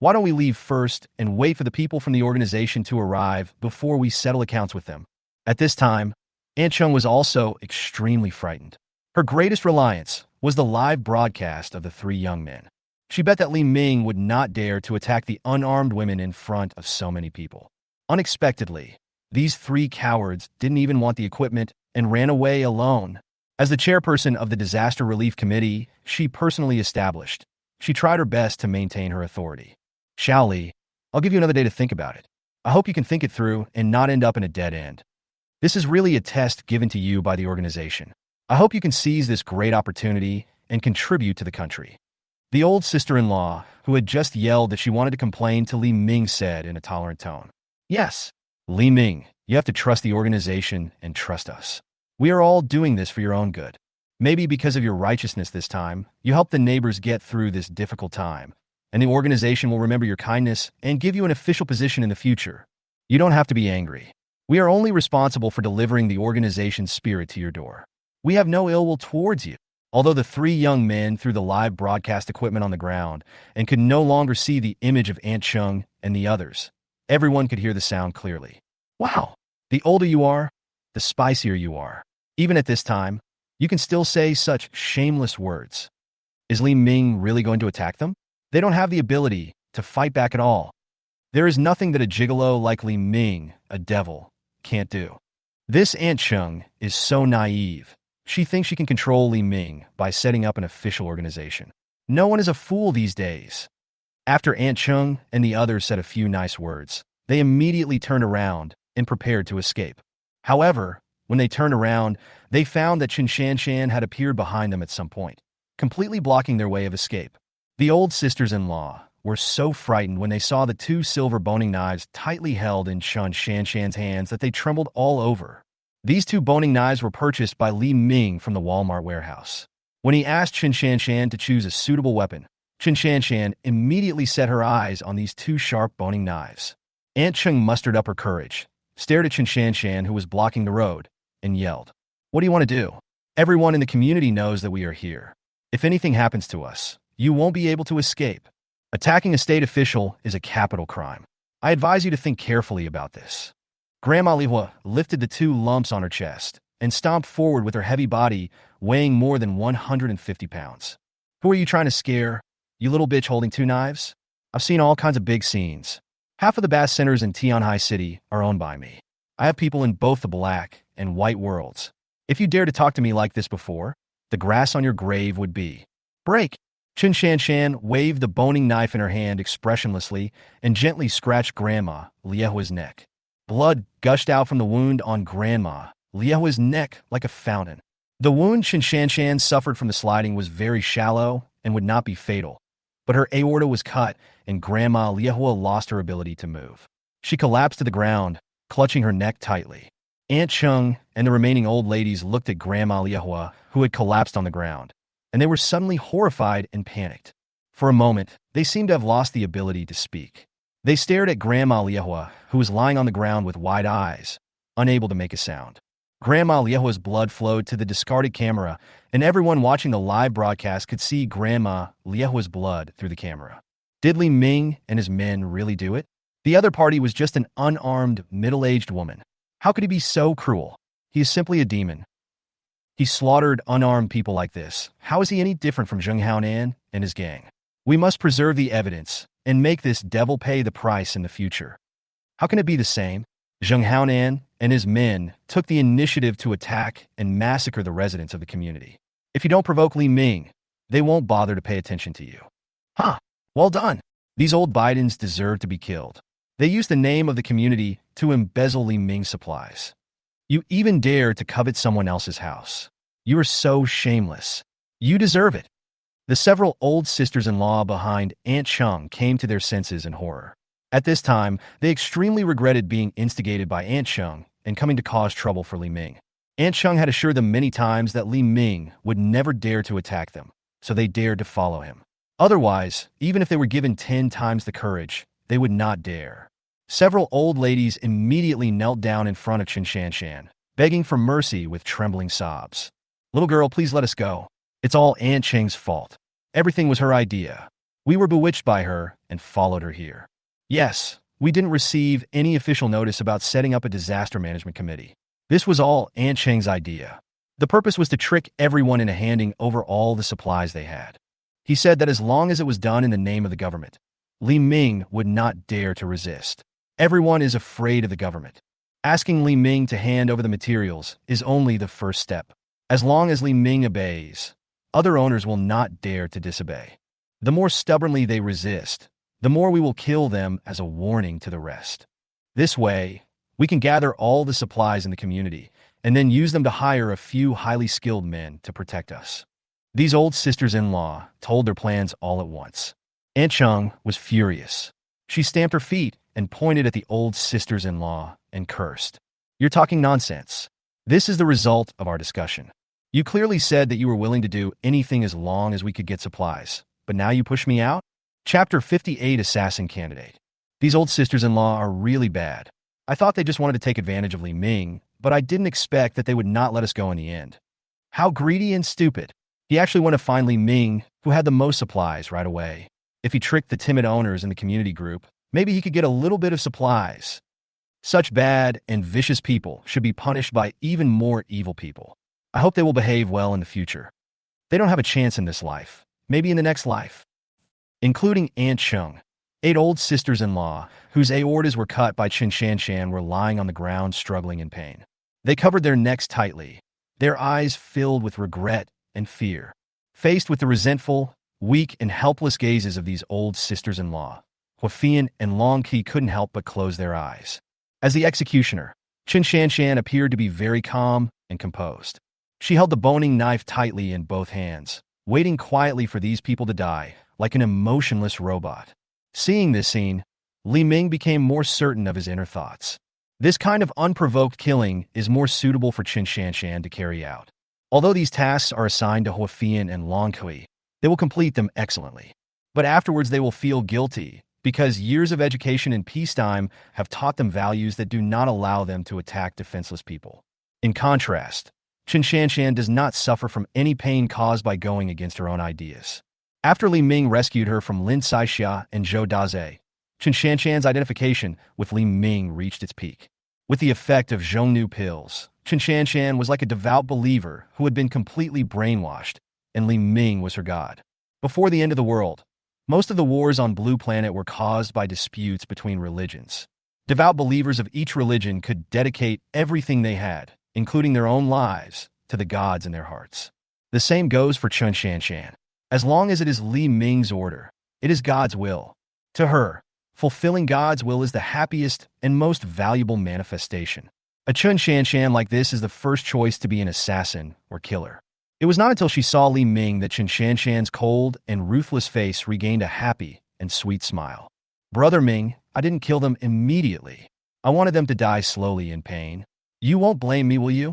why don't we leave first and wait for the people from the organization to arrive before we settle accounts with them? At this time, Aunt Cheng was also extremely frightened. Her greatest reliance was the live broadcast of the 3 young men. She bet that Li Ming would not dare to attack the unarmed women in front of so many people. Unexpectedly, these 3 cowards didn't even want the equipment and ran away alone. As the chairperson of the Disaster Relief Committee she personally established, she tried her best to maintain her authority. Xiao Li, I'll give you another day to think about it. I hope you can think it through and not end up in a dead end. This is really a test given to you by the organization. I hope you can seize this great opportunity and contribute to the country. The old sister-in-law, who had just yelled that she wanted to complain to Li Ming, said in a tolerant tone, Yes, Li Ming, you have to trust the organization and trust us. We are all doing this for your own good. Maybe because of your righteousness this time, you help the neighbors get through this difficult time, and the organization will remember your kindness and give you an official position in the future. You don't have to be angry. We are only responsible for delivering the organization's spirit to your door. We have no ill will towards you. Although the 3 young men threw the live broadcast equipment on the ground and could no longer see the image of Aunt Cheng and the others, everyone could hear the sound clearly. Wow, the older you are, the spicier you are. Even at this time, you can still say such shameless words. Is Li Ming really going to attack them? They don't have the ability to fight back at all. There is nothing that a gigolo like Li Ming, a devil, can't do. This Aunt Cheng is so naive. She thinks she can control Li Ming by setting up an official organization. No one is a fool these days. After Aunt Cheng and the others said a few nice words, they immediately turned around and prepared to escape. However, when they turned around, they found that Chen Shanshan had appeared behind them at some point, completely blocking their way of escape. The old sisters-in-law were so frightened when they saw the 2 silver boning knives tightly held in Chen Shanshan's hands that they trembled all over. These 2 boning knives were purchased by Li Ming from the Walmart warehouse. When he asked Chen Shanshan to choose a suitable weapon, Chen Shanshan immediately set her eyes on these 2 sharp boning knives. Aunt Cheng mustered up her courage, stared at Chen Shanshan, who was blocking the road, and yelled, What do you want to do? Everyone in the community knows that we are here. If anything happens to us, you won't be able to escape. Attacking a state official is a capital crime. I advise you to think carefully about this. Grandma Lihua lifted the 2 lumps on her chest and stomped forward with her heavy body weighing more than 150 pounds. Who are you trying to scare? You little bitch holding 2 knives? I've seen all kinds of big scenes. Half of the bath centers in Tianhai City are owned by me. I have people in both the black and white worlds. If you dare to talk to me like this before, the grass on your grave would be. Break! Chen Shanshan waved the boning knife in her hand expressionlessly and gently scratched Grandma Liehua's neck. Blood gushed out from the wound on Grandma Liehua's neck like a fountain. The wound Qinshanshan suffered from the sliding was very shallow and would not be fatal, but her aorta was cut and Grandma Liehua lost her ability to move. She collapsed to the ground, clutching her neck tightly. Aunt Chung and the remaining old ladies looked at Grandma Liehua, who had collapsed on the ground, and they were suddenly horrified and panicked. For a moment, they seemed to have lost the ability to speak. They stared at Grandma Liehua, who was lying on the ground with wide eyes, unable to make a sound. Grandma Liehua's blood flowed to the discarded camera, and everyone watching the live broadcast could see Grandma Liehua's blood through the camera. Did Li Ming and his men really do it? The other party was just an unarmed, middle-aged woman. How could he be so cruel? He is simply a demon. He slaughtered unarmed people like this. How is he any different from Zheng Haonan and his gang? We must preserve the evidence and make this devil pay the price in the future. How can it be the same? Zheng Haonan and his men took the initiative to attack and massacre the residents of the community. If you don't provoke Li Ming, they won't bother to pay attention to you. Huh, well done. These old Bidens deserve to be killed. They used the name of the community to embezzle Li Ming's supplies. You even dare to covet someone else's house. You are so shameless. You deserve it. The several old sisters-in-law behind Aunt Chung came to their senses in horror. At this time, they extremely regretted being instigated by Aunt Chung and coming to cause trouble for Li Ming. Aunt Chung had assured them many times that Li Ming would never dare to attack them, so they dared to follow him. Otherwise, even if they were given 10 times the courage, they would not dare. Several old ladies immediately knelt down in front of Qinshanshan, begging for mercy with trembling sobs. "Little girl, please let us go. It's all Aunt Cheng's fault. Everything was her idea. We were bewitched by her and followed her here. Yes, we didn't receive any official notice about setting up a disaster management committee. This was all Aunt Cheng's idea. The purpose was to trick everyone into handing over all the supplies they had. He said that as long as it was done in the name of the government, Li Ming would not dare to resist. Everyone is afraid of the government. Asking Li Ming to hand over the materials is only the first step. As long as Li Ming obeys, other owners will not dare to disobey. The more stubbornly they resist, the more we will kill them as a warning to the rest. This way, we can gather all the supplies in the community and then use them to hire a few highly skilled men to protect us." These old sisters-in-law told their plans all at once. Aunt Chung was furious. She stamped her feet and pointed at the old sisters-in-law and cursed. "You're talking nonsense. This is the result of our discussion. You clearly said that you were willing to do anything as long as we could get supplies, but now you push me out?" Chapter 58, Assassin Candidate. These old sisters-in-law are really bad. I thought they just wanted to take advantage of Li Ming, but I didn't expect that they would not let us go in the end. How greedy and stupid. He actually wanted to find Li Ming, who had the most supplies, right away. If he tricked the timid owners in the community group, maybe he could get a little bit of supplies. Such bad and vicious people should be punished by even more evil people. I hope they will behave well in the future. They don't have a chance in this life, maybe in the next life. Including Aunt Chung. 8 old sisters-in-law, whose aortas were cut by Qinshanshan, were lying on the ground struggling in pain. They covered their necks tightly, their eyes filled with regret and fear. Faced with the resentful, weak, and helpless gazes of these old sisters-in-law, Huafian and Long Qi couldn't help but close their eyes. As the executioner, Qinshanshan appeared to be very calm and composed. She held the boning knife tightly in both hands, waiting quietly for these people to die, like an emotionless robot. Seeing this scene, Li Ming became more certain of his inner thoughts. This kind of unprovoked killing is more suitable for Qinshanshan to carry out. Although these tasks are assigned to Huafian and Long Qi, they will complete them excellently. But afterwards they will feel guilty, because years of education in peacetime have taught them values that do not allow them to attack defenseless people. In contrast, Qinshanshan does not suffer from any pain caused by going against her own ideas. After Li Ming rescued her from Lin Saixia and Zhou Daze, Qinshanshan's identification with Li Ming reached its peak. With the effect of Zhongnu pills, Qinshanshan was like a devout believer who had been completely brainwashed, and Li Ming was her god. Before the end of the world, most of the wars on Blue Planet were caused by disputes between religions. Devout believers of each religion could dedicate everything they had, including their own lives, to the gods in their hearts. The same goes for Qinshanshan. As long as it is Li Ming's order, it is God's will. To her, Fulfilling God's will is the happiest and most valuable manifestation. A Chun Shanshan like this is the first choice to be an assassin or killer. It was not until she saw Li Ming that Chun Shanshan's cold and ruthless face regained a happy and sweet smile. Brother Ming, I didn't kill them immediately. I wanted them to die slowly in pain. You won't blame me, will you?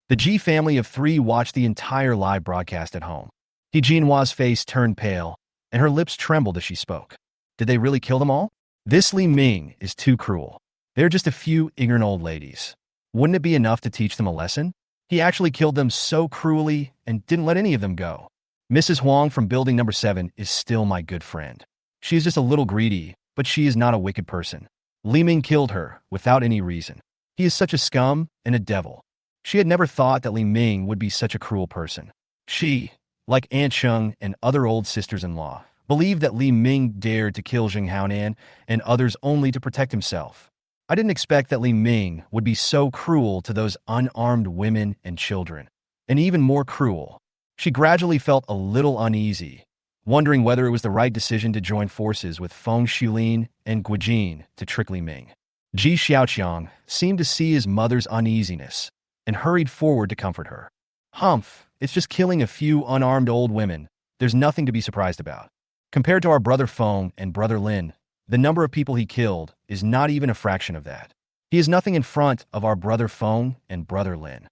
The Ji family of 3 watched the entire live broadcast at home. He Jinhua's face turned pale, and her lips trembled as she spoke. Did they really kill them all? This Li Ming is too cruel. They're just a few ignorant old ladies. Wouldn't it be enough to teach them a lesson? He actually killed them so cruelly and didn't let any of them go. Mrs. Huang from building number 7 is still my good friend. She is just a little greedy, but she is not a wicked person. Li Ming killed her without any reason. He is such a scum and a devil. She had never thought that Li Ming would be such a cruel person. She, like Aunt Chung and other old sisters-in-law, believed that Li Ming dared to kill Jing Haonan and others only to protect himself. I didn't expect that Li Ming would be so cruel to those unarmed women and children. And even more cruel, she gradually felt a little uneasy, wondering whether it was the right decision to join forces with Feng Shulin and Guijin to trick Li Ming. Ji Xiaoqiang seemed to see his mother's uneasiness and hurried forward to comfort her. Humph, it's just killing a few unarmed old women. There's nothing to be surprised about. Compared to our brother Feng and brother Lin, the number of people he killed is not even a fraction of that. He is nothing in front of our brother Feng and brother Lin.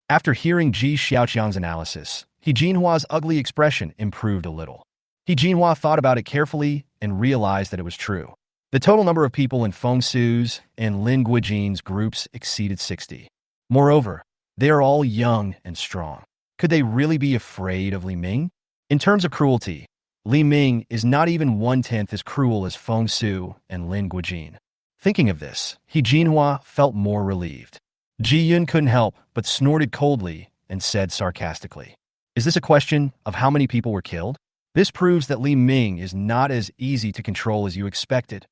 After hearing Ji Xiaoqiang's analysis, He Jinhua's ugly expression improved a little. He Jinhua thought about it carefully and realized that it was true. The total number of people in Feng Su's and Lin Guijin's groups exceeded 60. Moreover, they are all young and strong. Could they really be afraid of Li Ming? In terms of cruelty, Li Ming is not even 1/10 as cruel as Feng Su and Lin Guijin. Thinking of this, He Jinhua felt more relieved. Ji Yun couldn't help but snorted coldly and said sarcastically, "Is this a question of how many people were killed? This proves that Li Ming is not as easy to control as you expected."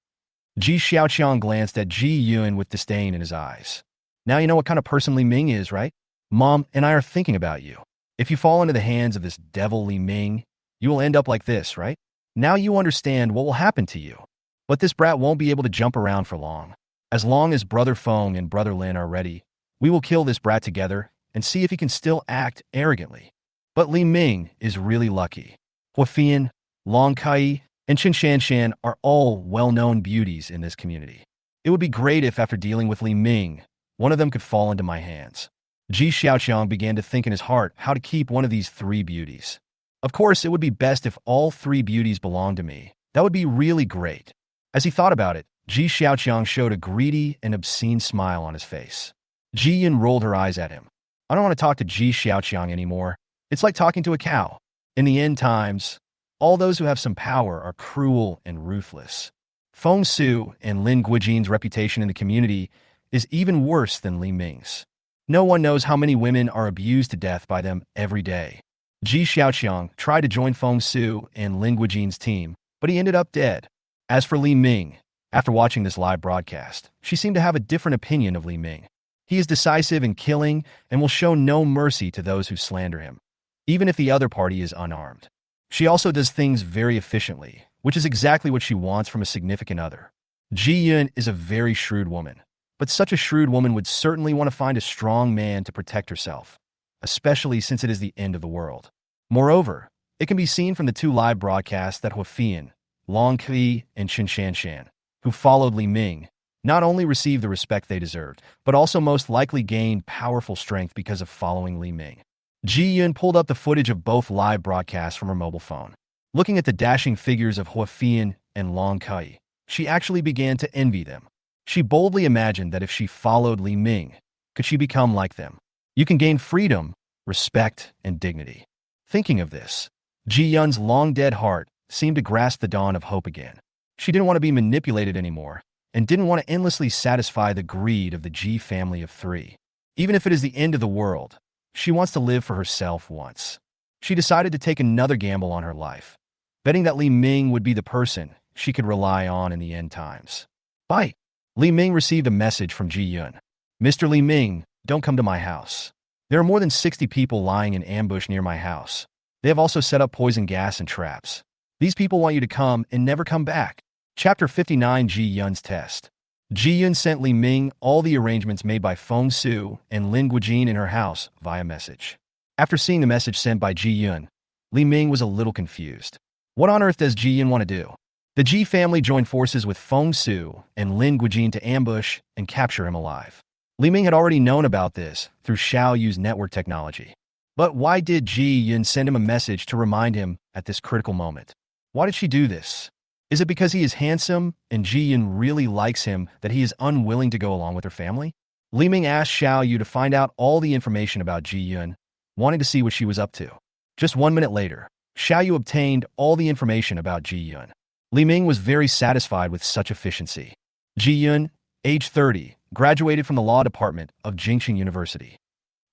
Ji Xiaoqiang glanced at Ji Yun with disdain in his eyes. "Now you know what kind of person Li Ming is, right? Mom and I are thinking about you. If you fall into the hands of this devil Li Ming, you will end up like this, right? Now you understand what will happen to you. But this brat won't be able to jump around for long. As long as Brother Feng and Brother Lin are ready, we will kill this brat together and see if he can still act arrogantly." But Li Ming is really lucky. Huafian, Long Kai, and Chen Shanshan are all well-known beauties in this community. It would be great if, after dealing with Li Ming, one of them could fall into my hands. Ji Xiaoqiang began to think in his heart how to keep one of these 3 beauties. Of course, it would be best if all 3 beauties belonged to me. That would be really great. As he thought about it, Ji Xiaoqiang showed a greedy and obscene smile on his face. Ji Yun rolled her eyes at him. "I don't want to talk to Ji Xiaoqiang anymore. It's like talking to a cow. In the end times, all those who have some power are cruel and ruthless. Feng Su and Lin Guijin's reputation in the community is even worse than Li Ming's. No one knows how many women are abused to death by them every day." Ji Xiaoqiang tried to join Feng Su and Lin Guijin's team, but he ended up dead. As for Li Ming, after watching this live broadcast, she seemed to have a different opinion of Li Ming. He is decisive in killing and will show no mercy to those who slander him, even if the other party is unarmed. She also does things very efficiently, which is exactly what she wants from a significant other. Ji Yun is a very shrewd woman, but such a shrewd woman would certainly want to find a strong man to protect herself, especially since it is the end of the world. Moreover, it can be seen from the 2 live broadcasts that Huafian, Long Kai, and Chen Shanshan, who followed Li Ming, not only received the respect they deserved, but also most likely gained powerful strength because of following Li Ming. Ji Yun pulled up the footage of both live broadcasts from her mobile phone. Looking at the dashing figures of Huafian and Long Kai, she actually began to envy them. She boldly imagined that if she followed Li Ming, could she become like them? You can gain freedom, respect, and dignity. Thinking of this, Ji Yun's long-dead heart seemed to grasp the dawn of hope again. She didn't want to be manipulated anymore, and didn't want to endlessly satisfy the greed of the Ji family of 3. Even if it is the end of the world, she wants to live for herself once. She decided to take another gamble on her life, betting that Li Ming would be the person she could rely on in the end times. Bye. Li Ming received a message from Ji Yun. "Mr. Li Ming, don't come to my house. There are more than 60 people lying in ambush near my house. They have also set up poison gas and traps. These people want you to come and never come back." Chapter 59, Ji Yun's Test. Ji Yun sent Li Ming all the arrangements made by Feng Su and Lin Guijin in her house via message. After seeing the message sent by Ji Yun, Li Ming was a little confused. What on earth does Ji Yun want to do? The Ji family joined forces with Feng Su and Lin Guijin to ambush and capture him alive. Li Ming had already known about this through Xiao Yu's network technology. But why did Ji Yun send him a message to remind him at this critical moment? Why did she do this? Is it because he is handsome and Ji Yun really likes him that he is unwilling to go along with her family? Li Ming asked Xiao Yu to find out all the information about Ji Yun, wanting to see what she was up to. Just 1 minute later, Xiao Yu obtained all the information about Ji Yun. Li Ming was very satisfied with such efficiency. Ji Yun, age 30, graduated from the law department of Jingxing University.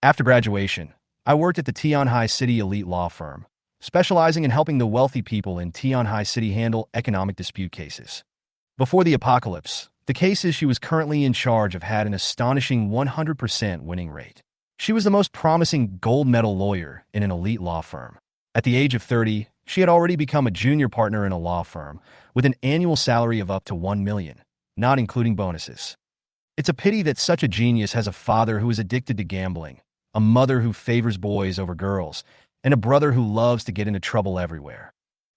After graduation, I worked at the Tianhai City elite law firm, specializing in helping the wealthy people in Tianhai City handle economic dispute cases. Before the apocalypse, the cases she was currently in charge of had an astonishing 100% winning rate. She was the most promising gold medal lawyer in an elite law firm. At the age of 30, she had already become a junior partner in a law firm with an annual salary of up to 1 million, not including bonuses. It's a pity that such a genius has a father who is addicted to gambling, a mother who favors boys over girls, and a brother who loves to get into trouble everywhere.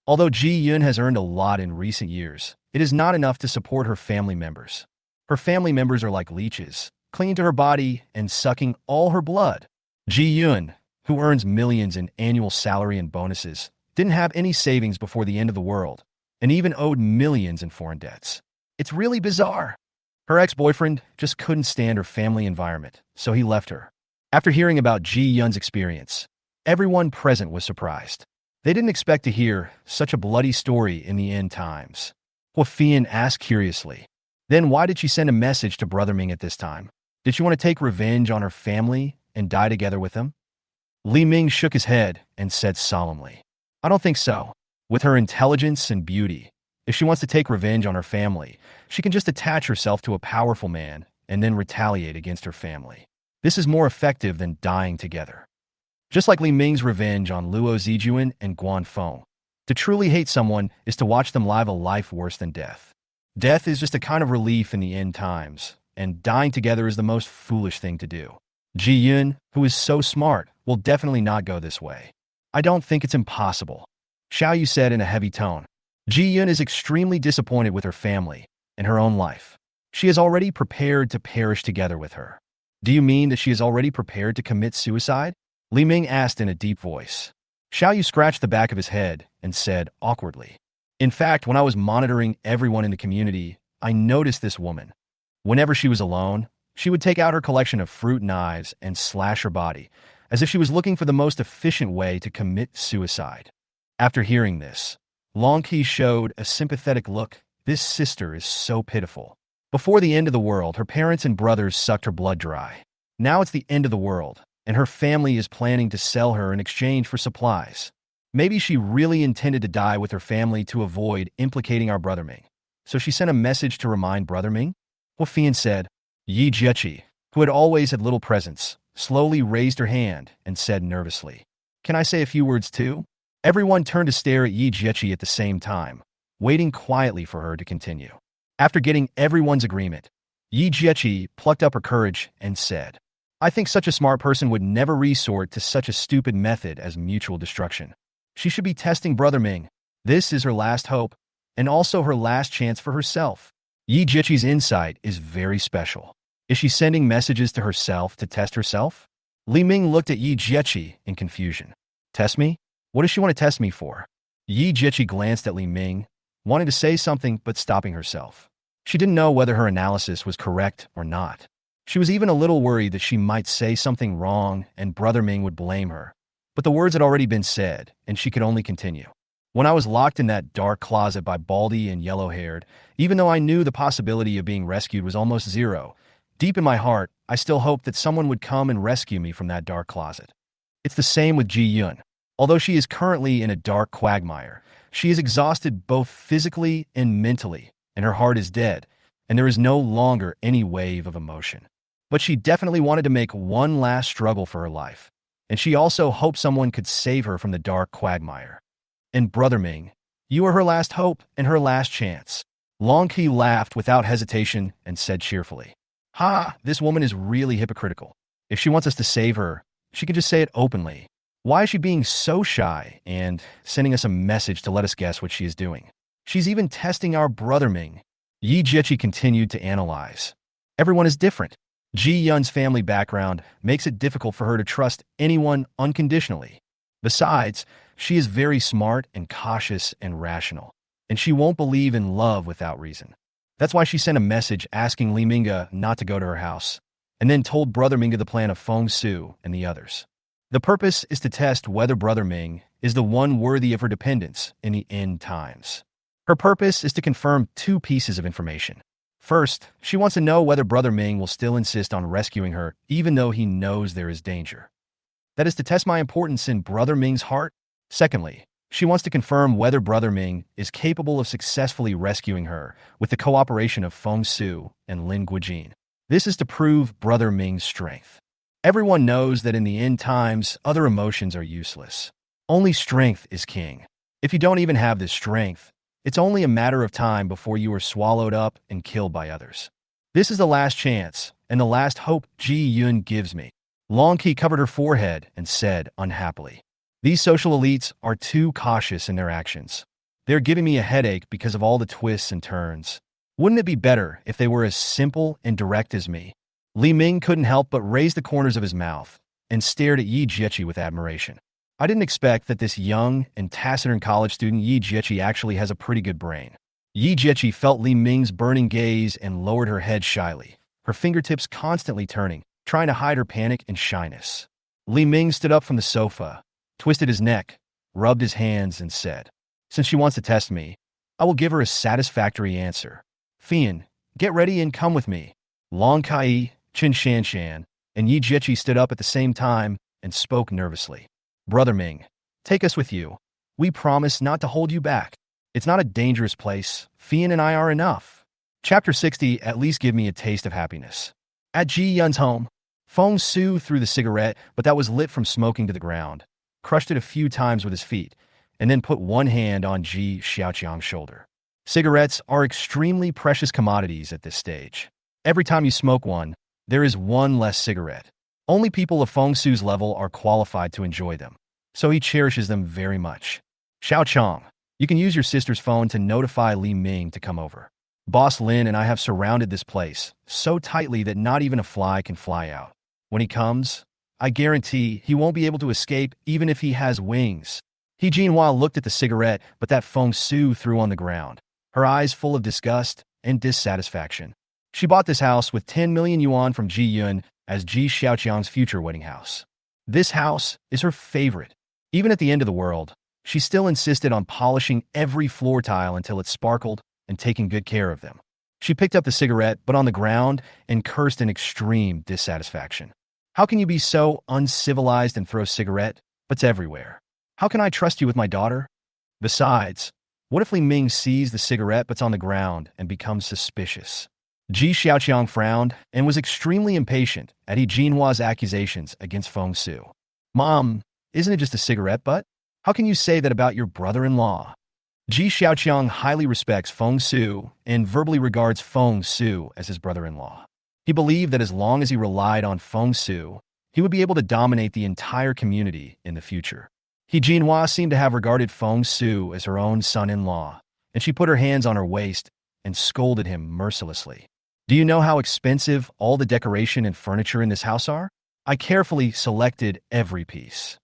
Although Ji Yun has earned a lot in recent years, it is not enough to support her family members. Her family members are like leeches, clinging to her body and sucking all her blood. Ji Yun, who earns millions in annual salary and bonuses, didn't have any savings before the end of the world, and even owed millions in foreign debts. It's really bizarre. Her ex-boyfriend just couldn't stand her family environment, so he left her. After hearing about Ji Yun's experience, everyone present was surprised. They didn't expect to hear such a bloody story in the end times. Hua Fian asked curiously. Then why did she send a message to Brother Ming at this time? Did she want to take revenge on her family and die together with him? Li Ming shook his head and said solemnly, I don't think so. With her intelligence and beauty, if she wants to take revenge on her family, she can just attach herself to a powerful man and then retaliate against her family. This is more effective than dying together. Just like Li Ming's revenge on Luo Zijuan and Guan Feng. To truly hate someone is to watch them live a life worse than death. Death is just a kind of relief in the end times, and dying together is the most foolish thing to do. Ji Yun, who is so smart, will definitely not go this way. I don't think it's impossible, Xiao Yu said in a heavy tone. Ji Yun is extremely disappointed with her family and her own life. She is already prepared to perish together with her. Do you mean that she is already prepared to commit suicide? Li Ming asked in a deep voice. Xiao Yu scratched the back of his head and said awkwardly, In fact, when I was monitoring everyone in the community, I noticed this woman. Whenever she was alone, she would take out her collection of fruit knives and slash her body, as if she was looking for the most efficient way to commit suicide. After hearing this, Long Qi showed a sympathetic look. This sister is so pitiful. Before the end of the world, her parents and brothers sucked her blood dry. Now it's the end of the world, and her family is planning to sell her in exchange for supplies. Maybe she really intended to die with her family to avoid implicating our Brother Ming. So she sent a message to remind Brother Ming? Hua Fian said. Yi Jieqi, who had always had little presence, slowly raised her hand and said nervously, Can I say a few words too? Everyone turned to stare at Yi Jieqi at the same time, waiting quietly for her to continue. After getting everyone's agreement, Yi Jieqi plucked up her courage and said, I think such a smart person would never resort to such a stupid method as mutual destruction. She should be testing Brother Ming. This is her last hope, and also her last chance for herself. Yi Jieqi's insight is very special. Is she sending messages to herself to test herself? Li Ming looked at Yi Jieqi in confusion. Test me? What does she want to test me for? Yi Jieqi glanced at Li Ming, wanting to say something but stopping herself. She didn't know whether her analysis was correct or not. She was even a little worried that she might say something wrong and Brother Ming would blame her. But the words had already been said, and she could only continue. When I was locked in that dark closet by Baldy and Yellow-Haired, even though I knew the possibility of being rescued was almost zero, deep in my heart, I still hoped that someone would come and rescue me from that dark closet. It's the same with Ji Yun. Although she is currently in a dark quagmire, she is exhausted both physically and mentally, and her heart is dead, and there is no longer any wave of emotion. But she definitely wanted to make one last struggle for her life, and she also hoped someone could save her from the dark quagmire. And Brother Ming, you are her last hope and her last chance. Long Qi laughed without hesitation and said cheerfully, "Ha, this woman is really hypocritical. If she wants us to save her, she can just say it openly. Why is she being so shy and sending us a message to let us guess what she is doing? She's even testing our brother Ming." Yi Jiechi continued to analyze. Everyone is different. Ji Yun's family background makes it difficult for her to trust anyone unconditionally. Besides, she is very smart and cautious and rational, and she won't believe in love without reason. That's why she sent a message asking Li Minga not to go to her house, and then told Brother Minga the plan of Feng Su and the others. The purpose is to test whether Brother Ming is the one worthy of her dependence in the end times. Her purpose is to confirm two pieces of information. First, she wants to know whether Brother Ming will still insist on rescuing her even though he knows there is danger. That is to test my importance in Brother Ming's heart. Secondly, she wants to confirm whether Brother Ming is capable of successfully rescuing her with the cooperation of Feng Su and Lin Guijin. This is to prove Brother Ming's strength. Everyone knows that in the end times, other emotions are useless. Only strength is king. If you don't even have this strength, it's only a matter of time before you are swallowed up and killed by others. This is the last chance and the last hope Ji Yun gives me. Long Qi covered her forehead and said unhappily, "These social elites are too cautious in their actions. They're giving me a headache because of all the twists and turns. Wouldn't it be better if they were as simple and direct as me?" Li Ming couldn't help but raise the corners of his mouth and stared at Yi Jiechi with admiration. I didn't expect that this young and taciturn college student Yi Jiechi actually has a pretty good brain. Yi Jiechi felt Li Ming's burning gaze and lowered her head shyly, her fingertips constantly turning, trying to hide her panic and shyness. Li Ming stood up from the sofa, twisted his neck, rubbed his hands, and said, "Since she wants to test me, I will give her a satisfactory answer. Fian, get ready and come with me." Long Kai, Qin Shanshan, and Yi Jiechi stood up at the same time and spoke nervously. "Brother Ming, take us with you. We promise not to hold you back. It's not a dangerous place. Fian and I are enough." Chapter 60, At least give me a taste of happiness. At Ji Yun's home, Feng Su threw the cigarette, but that was lit from smoking, to the ground, crushed it a few times with his feet, and then put one hand on Ji Xiaoqiang's shoulder. Cigarettes are extremely precious commodities at this stage. Every time you smoke one, there is one less cigarette. Only people of Feng Su's level are qualified to enjoy them, so he cherishes them very much. "Xiaoqiang, you can use your sister's phone to notify Li Ming to come over. Boss Lin and I have surrounded this place so tightly that not even a fly can fly out. When he comes, I guarantee he won't be able to escape even if he has wings." He Jinhua looked at the cigarette, but that Feng Su threw on the ground, her eyes full of disgust and dissatisfaction. She bought this house with 10 million yuan from Ji Yun as Ji Xiaoqiang's future wedding house. This house is her favorite. Even at the end of the world, she still insisted on polishing every floor tile until it sparkled and taking good care of them. She picked up the cigarette, but on the ground, and cursed in extreme dissatisfaction. "How can you be so uncivilized and throw cigarette butts everywhere? How can I trust you with my daughter? Besides, what if Li Ming sees the cigarette butts on the ground and becomes suspicious?" Ji Xiaoqiang frowned and was extremely impatient at He Jinhua's accusations against Feng Su. "Mom, isn't it just a cigarette butt? How can you say that about your brother-in-law?" Ji Xiaoqiang highly respects Feng Su and verbally regards Feng Su as his brother-in-law. He believed that as long as he relied on Feng Su, he would be able to dominate the entire community in the future. He Jinhua seemed to have regarded Feng Su as her own son-in-law, and she put her hands on her waist and scolded him mercilessly. "Do you know how expensive all the decoration and furniture in this house are? I carefully selected every piece.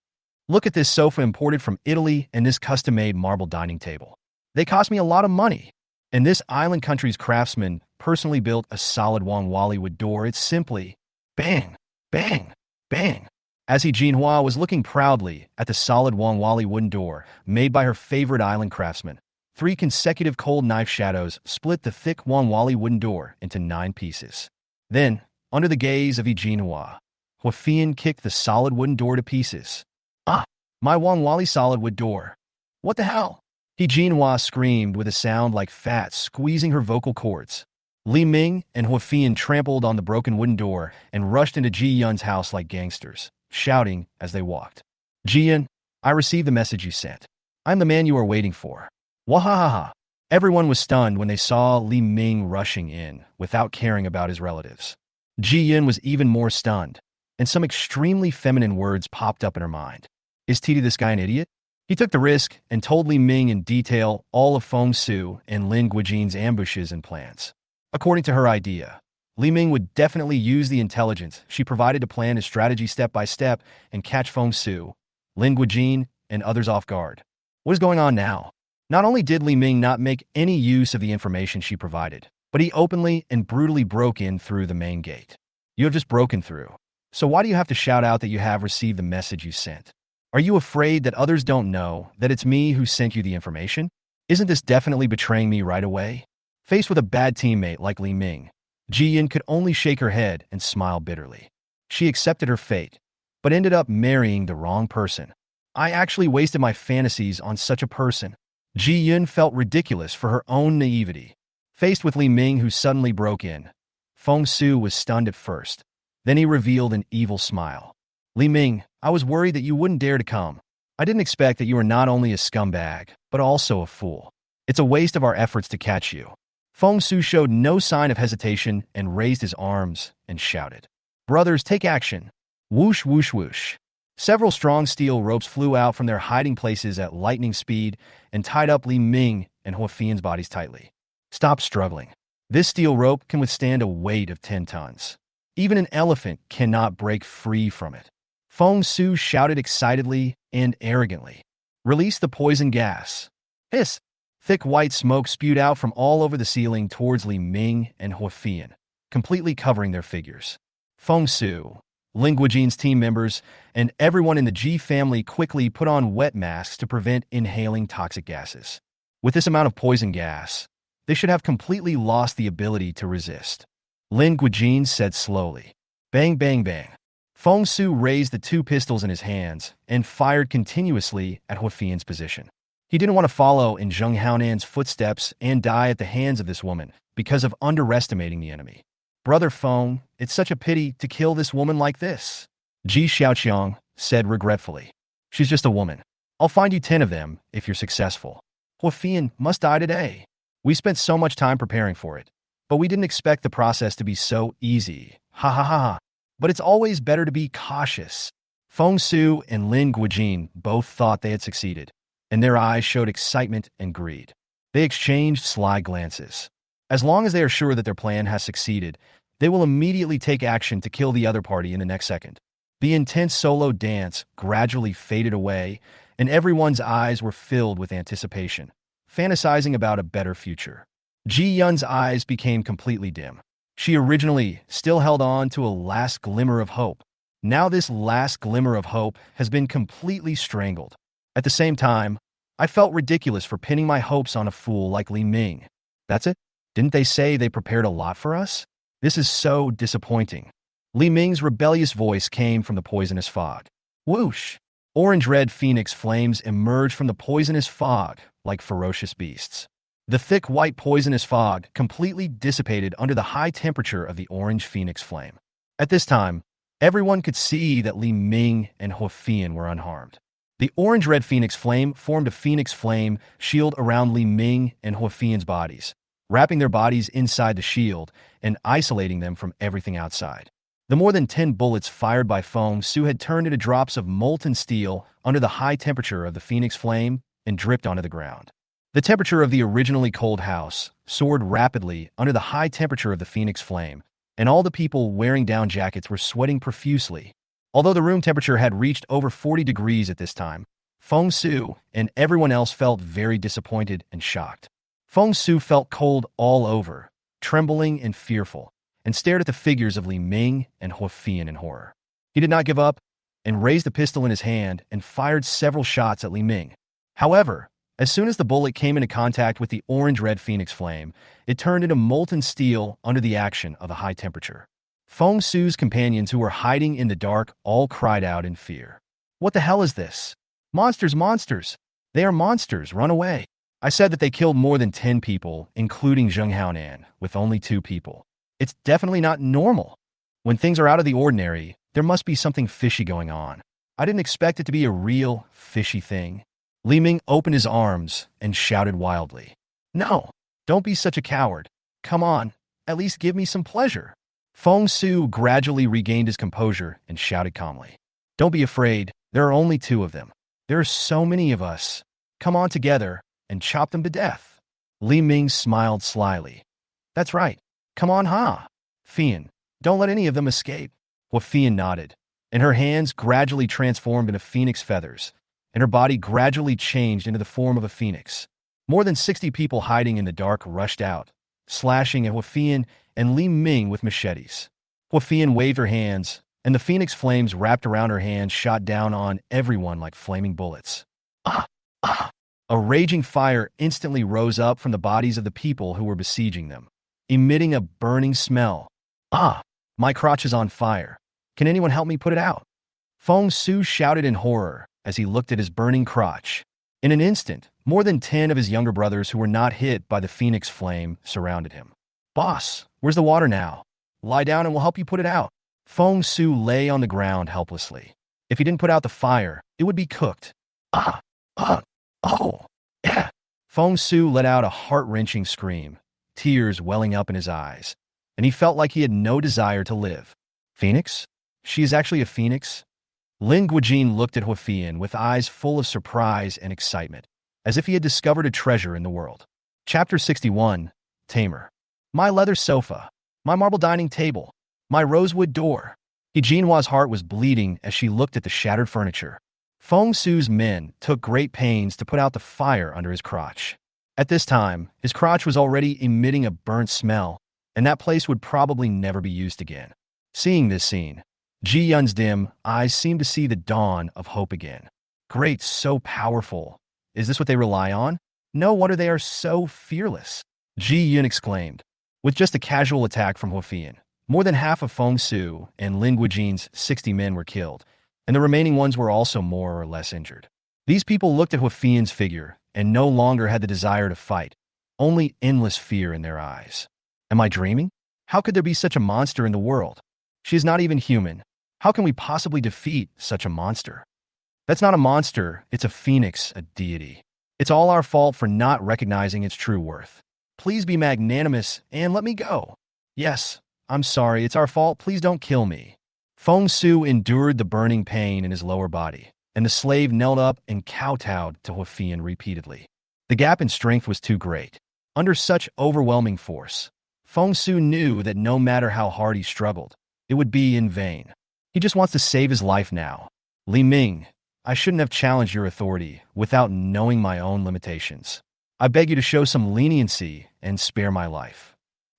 Look at this sofa imported from Italy and this custom-made marble dining table. They cost me a lot of money. And this island country's craftsman personally built a solid Wangwali wood door. It's simply bang, bang, bang." As He Jinhua was looking proudly at the solid Wangwali wooden door made by her favorite island craftsman, 3 consecutive cold knife shadows split the thick Wangwali wooden door into 9 pieces. Then, under the gaze of He Jinhua, Huafian kicked the solid wooden door to pieces. "Ah, my Wangwali solid wood door. What the hell?" He Jinhua screamed with a sound like fat squeezing her vocal cords. Li Ming and Huafian trampled on the broken wooden door and rushed into Ji Yun's house like gangsters, shouting as they walked. "Ji Yun, I received the message you sent. I'm the man you are waiting for. Wahahaha. Everyone was stunned when they saw Li Ming rushing in without caring about his relatives. Ji Yun was even more stunned, and some extremely feminine words popped up in her mind. Is Titi this guy an idiot? He took the risk and told Li Ming in detail all of Feng Su and Lin Guijin's ambushes and plans. According to her idea, Li Ming would definitely use the intelligence she provided to plan his strategy step by step and catch Feng Su, Lin Guijin, and others off guard. What is going on now? Not only did Li Ming not make any use of the information she provided, but he openly and brutally broke in through the main gate. You have just broken through. So why do you have to shout out that you have received the message you sent? Are you afraid that others don't know that it's me who sent you the information? Isn't this definitely betraying me right away? Faced with a bad teammate like Li Ming, Ji Yin could only shake her head and smile bitterly. She accepted her fate, but ended up marrying the wrong person. I actually wasted my fantasies on such a person. Ji Yun felt ridiculous for her own naivety. Faced with Li Ming, who suddenly broke in, Feng Su was stunned at first. Then he revealed an evil smile. Li Ming, I was worried that you wouldn't dare to come. I didn't expect that you were not only a scumbag, but also a fool. It's a waste of our efforts to catch you. Feng Su showed no sign of hesitation and raised his arms and shouted, Brothers, take action. Whoosh, whoosh, whoosh. Several strong steel ropes flew out from their hiding places at lightning speed and tied up Li Ming and Huafian's bodies tightly. Stop struggling. This steel rope can withstand a weight of 10 tons. Even an elephant cannot break free from it. Feng Su shouted excitedly and arrogantly. Release the poison gas. Hiss! Thick white smoke spewed out from all over the ceiling towards Li Ming and Huafian, completely covering their figures. Feng Su, Lin Guijin's team members, and everyone in the Ji family quickly put on wet masks to prevent inhaling toxic gases. With this amount of poison gas, they should have completely lost the ability to resist. Lin Guijin said slowly. Bang, bang, bang. Feng Su raised the two pistols in his hands and fired continuously at Huafian's position. He didn't want to follow in Zheng Haonan's footsteps and die at the hands of this woman because of underestimating the enemy. Brother Feng, it's such a pity to kill this woman like this. Ji Xiaoqiang said regretfully. She's just a woman. I'll find you 10 of them if you're successful. Huafian must die today. We spent so much time preparing for it, but we didn't expect the process to be so easy. Ha ha ha ha. But it's always better to be cautious. Feng Su and Lin Guijin both thought they had succeeded, and their eyes showed excitement and greed. They exchanged sly glances. As long as they are sure that their plan has succeeded, they will immediately take action to kill the other party in the next second. The intense solo dance gradually faded away, and everyone's eyes were filled with anticipation, fantasizing about a better future. Ji Yun's eyes became completely dim. She originally still held on to a last glimmer of hope. Now this last glimmer of hope has been completely strangled. At the same time, I felt ridiculous for pinning my hopes on a fool like Li Ming. That's it? Didn't they say they prepared a lot for us? This is so disappointing. Li Ming's rebellious voice came from the poisonous fog. Whoosh! Orange-red phoenix flames emerged from the poisonous fog like ferocious beasts. The thick white poisonous fog completely dissipated under the high temperature of the orange phoenix flame. At this time, everyone could see that Li Ming and Huafian were unharmed. The orange-red phoenix flame formed a phoenix flame shield around Li Ming and Huafian's bodies, wrapping their bodies inside the shield and isolating them from everything outside. The more than 10 bullets fired by Feng Su had turned into drops of molten steel under the high temperature of the phoenix flame and dripped onto the ground. The temperature of the originally cold house soared rapidly under the high temperature of the phoenix flame, and all the people wearing down jackets were sweating profusely. Although the room temperature had reached over 40 degrees at this time, Feng Su and everyone else felt very disappointed and shocked. Feng Su felt cold all over, trembling and fearful, and stared at the figures of Li Ming and Huafian in horror. He did not give up and raised a pistol in his hand and fired several shots at Li Ming. However, as soon as the bullet came into contact with the orange-red phoenix flame, it turned into molten steel under the action of a high temperature. Feng Su's companions who were hiding in the dark all cried out in fear. What the hell is this? Monsters, monsters! They are monsters, run away! I said that they killed more than 10 people, including Zheng Haonan, with only 2 people. It's definitely not normal. When things are out of the ordinary, there must be something fishy going on. I didn't expect it to be a real, fishy thing. Li Ming opened his arms and shouted wildly. No, don't be such a coward. Come on, at least give me some pleasure. Feng Su gradually regained his composure and shouted calmly. Don't be afraid, there are only two of them. There are so many of us. Come on together and chop them to death. Li Ming smiled slyly. That's right. Come on, Fian, don't let any of them escape. Hua Fian nodded, and her hands gradually transformed into phoenix feathers, and her body gradually changed into the form of a phoenix. More than 60 people hiding in the dark rushed out, slashing at Hua Fian and Li Ming with machetes. Hua Fian waved her hands, and the phoenix flames wrapped around her hands shot down on everyone like flaming bullets. Ah! Ah! A raging fire instantly rose up from the bodies of the people who were besieging them, emitting a burning smell. Ah! My crotch is on fire. Can anyone help me put it out? Feng Su shouted in horror as he looked at his burning crotch. In an instant, more than 10 of his younger brothers who were not hit by the phoenix flame surrounded him. Boss, where's the water now? Lie down and we'll help you put it out. Feng Su lay on the ground helplessly. If he didn't put out the fire, it would be cooked. Ah! Ah! Oh! Yeah! Feng Su let out a heart-wrenching scream, tears welling up in his eyes, and he felt like he had no desire to live. Phoenix? She is actually a phoenix? Lin Guijin looked at Hua Fian with eyes full of surprise and excitement, as if he had discovered a treasure in the world. Chapter 61, Tamer. My leather sofa, my marble dining table, my rosewood door. Jinhua's heart was bleeding as she looked at the shattered furniture. Feng Su's men took great pains to put out the fire under his crotch. At this time, his crotch was already emitting a burnt smell, and that place would probably never be used again. Seeing this scene, Ji Yun's dim eyes seemed to see the dawn of hope again. Great, so powerful. Is this what they rely on? No wonder they are so fearless. Ji Yun exclaimed. With just a casual attack from Hua Fian, more than half of Feng Su and Lin Guijin's 60 men were killed, and the remaining ones were also more or less injured. These people looked at Hua Fian's figure and no longer had the desire to fight, only endless fear in their eyes. Am I dreaming? How could there be such a monster in the world? She is not even human. How can we possibly defeat such a monster? That's not a monster, it's a phoenix, a deity. It's all our fault for not recognizing its true worth. Please be magnanimous and let me go. Yes, I'm sorry, it's our fault, please don't kill me. Feng Su endured the burning pain in his lower body, and the slave knelt up and kowtowed to Hua Fian repeatedly. The gap in strength was too great. Under such overwhelming force, Feng Su knew that no matter how hard he struggled, it would be in vain. He just wants to save his life now. Li Ming, I shouldn't have challenged your authority without knowing my own limitations. I beg you to show some leniency and spare my life.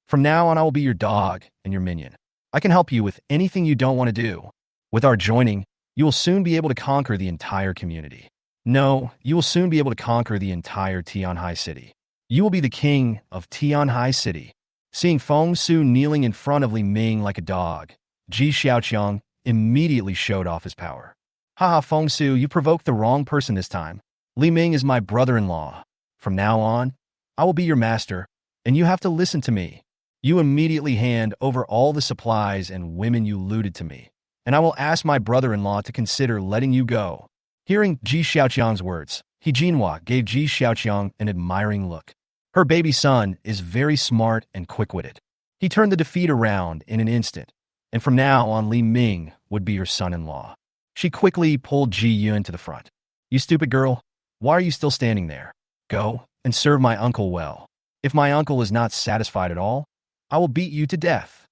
From now on, I will be your dog and your minion. I can help you with anything you don't want to do. With our joining, you will soon be able to conquer the entire community. No, you will soon be able to conquer the entire Tianhai City. You will be the king of Tianhai City. Seeing Feng Su kneeling in front of Li Ming like a dog, Ji Xiaoqiang immediately showed off his power. Haha, Feng Su, you provoked the wrong person this time. Li Ming is my brother-in-law. From now on, I will be your master, and you have to listen to me. You immediately hand over all the supplies and women you looted to me, and I will ask my brother-in-law to consider letting you go. Hearing Ji Xiaoqiang's words, Jinhua gave Ji Xiaoqiang an admiring look. Her baby son is very smart and quick-witted. He turned the defeat around in an instant, and from now on Li Ming would be your son-in-law. She quickly pulled Ji Yun to the front. You stupid girl, why are you still standing there? Go and serve my uncle well. If my uncle is not satisfied at all, I will beat you to death.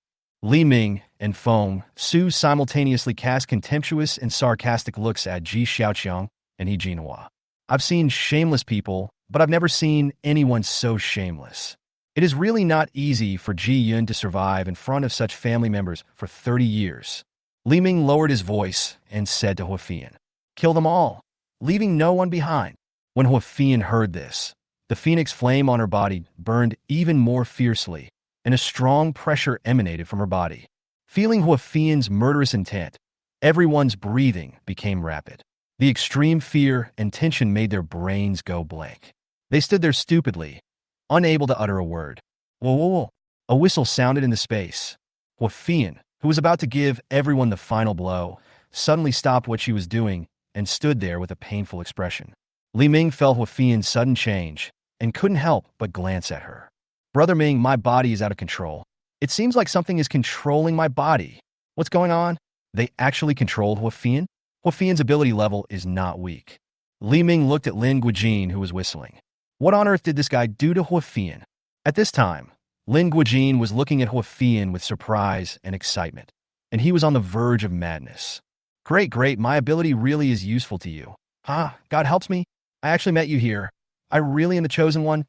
Li Ming and Feng Su simultaneously cast contemptuous and sarcastic looks at Ji Xiaoqiang and Jinhua. I've seen shameless people, but I've never seen anyone so shameless. It is really not easy for Ji Yun to survive in front of such family members for 30 years. Li Ming lowered his voice and said to Hua Fian, kill them all, leaving no one behind. When Hua Fian heard this, the phoenix flame on her body burned even more fiercely, and a strong pressure emanated from her body. Feeling Hua Fian's murderous intent, everyone's breathing became rapid. The extreme fear and tension made their brains go blank. They stood there stupidly, unable to utter a word. Whoa, whoa, whoa. A whistle sounded into space. Hua Fian, who was about to give everyone the final blow, suddenly stopped what she was doing and stood there with a painful expression. Li Ming felt Hua Fian's sudden change, and couldn't help but glance at her. Brother Ming, my body is out of control. It seems like something is controlling my body. What's going on? They actually controlled Huafian? Huafian's ability level is not weak. Li Ming looked at Lin Guijin, who was whistling. What on earth did this guy do to Huafian? At this time, Lin Guijin was looking at Huafian with surprise and excitement, and he was on the verge of madness. Great, my ability really is useful to you. God helps me. I actually met you here. I really am the chosen one.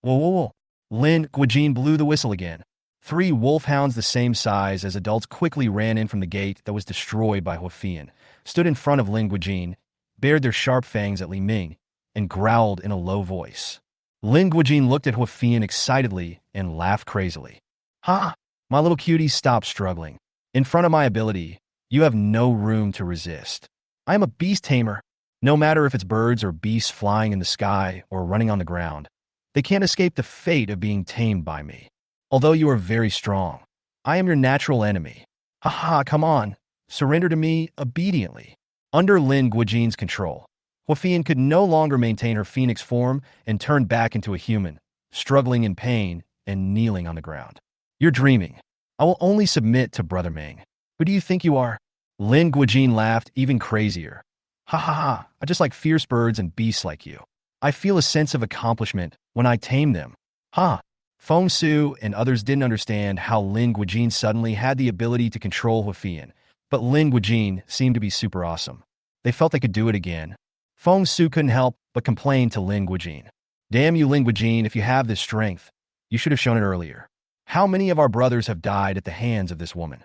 Whoa. Lin Guijin blew the whistle again. 3 wolfhounds the same size as adults quickly ran in from the gate that was destroyed by Huafian, stood in front of Lin Guijin, bared their sharp fangs at Li Ming, and growled in a low voice. Lin Guijin looked at Huafian excitedly and laughed crazily. My little cutie, stop struggling. In front of my ability, you have no room to resist. I am a beast tamer. No matter if it's birds or beasts flying in the sky or running on the ground, they can't escape the fate of being tamed by me. Although you are very strong, I am your natural enemy. Come on. Surrender to me obediently. Under Lin Guijin's control, Huafian could no longer maintain her phoenix form and turned back into a human, struggling in pain and kneeling on the ground. You're dreaming. I will only submit to Brother Ming. Who do you think you are? Lin Guijin laughed even crazier. I just like fierce birds and beasts like you. I feel a sense of accomplishment when I tame them. Feng Su and others didn't understand how Lin Guijin suddenly had the ability to control Huafian, but Lin Guijin seemed to be super awesome. They felt they could do it again. Feng Su couldn't help but complain to Lin Guijin. Damn you, Lin Guijin, if you have this strength, you should have shown it earlier. How many of our brothers have died at the hands of this woman?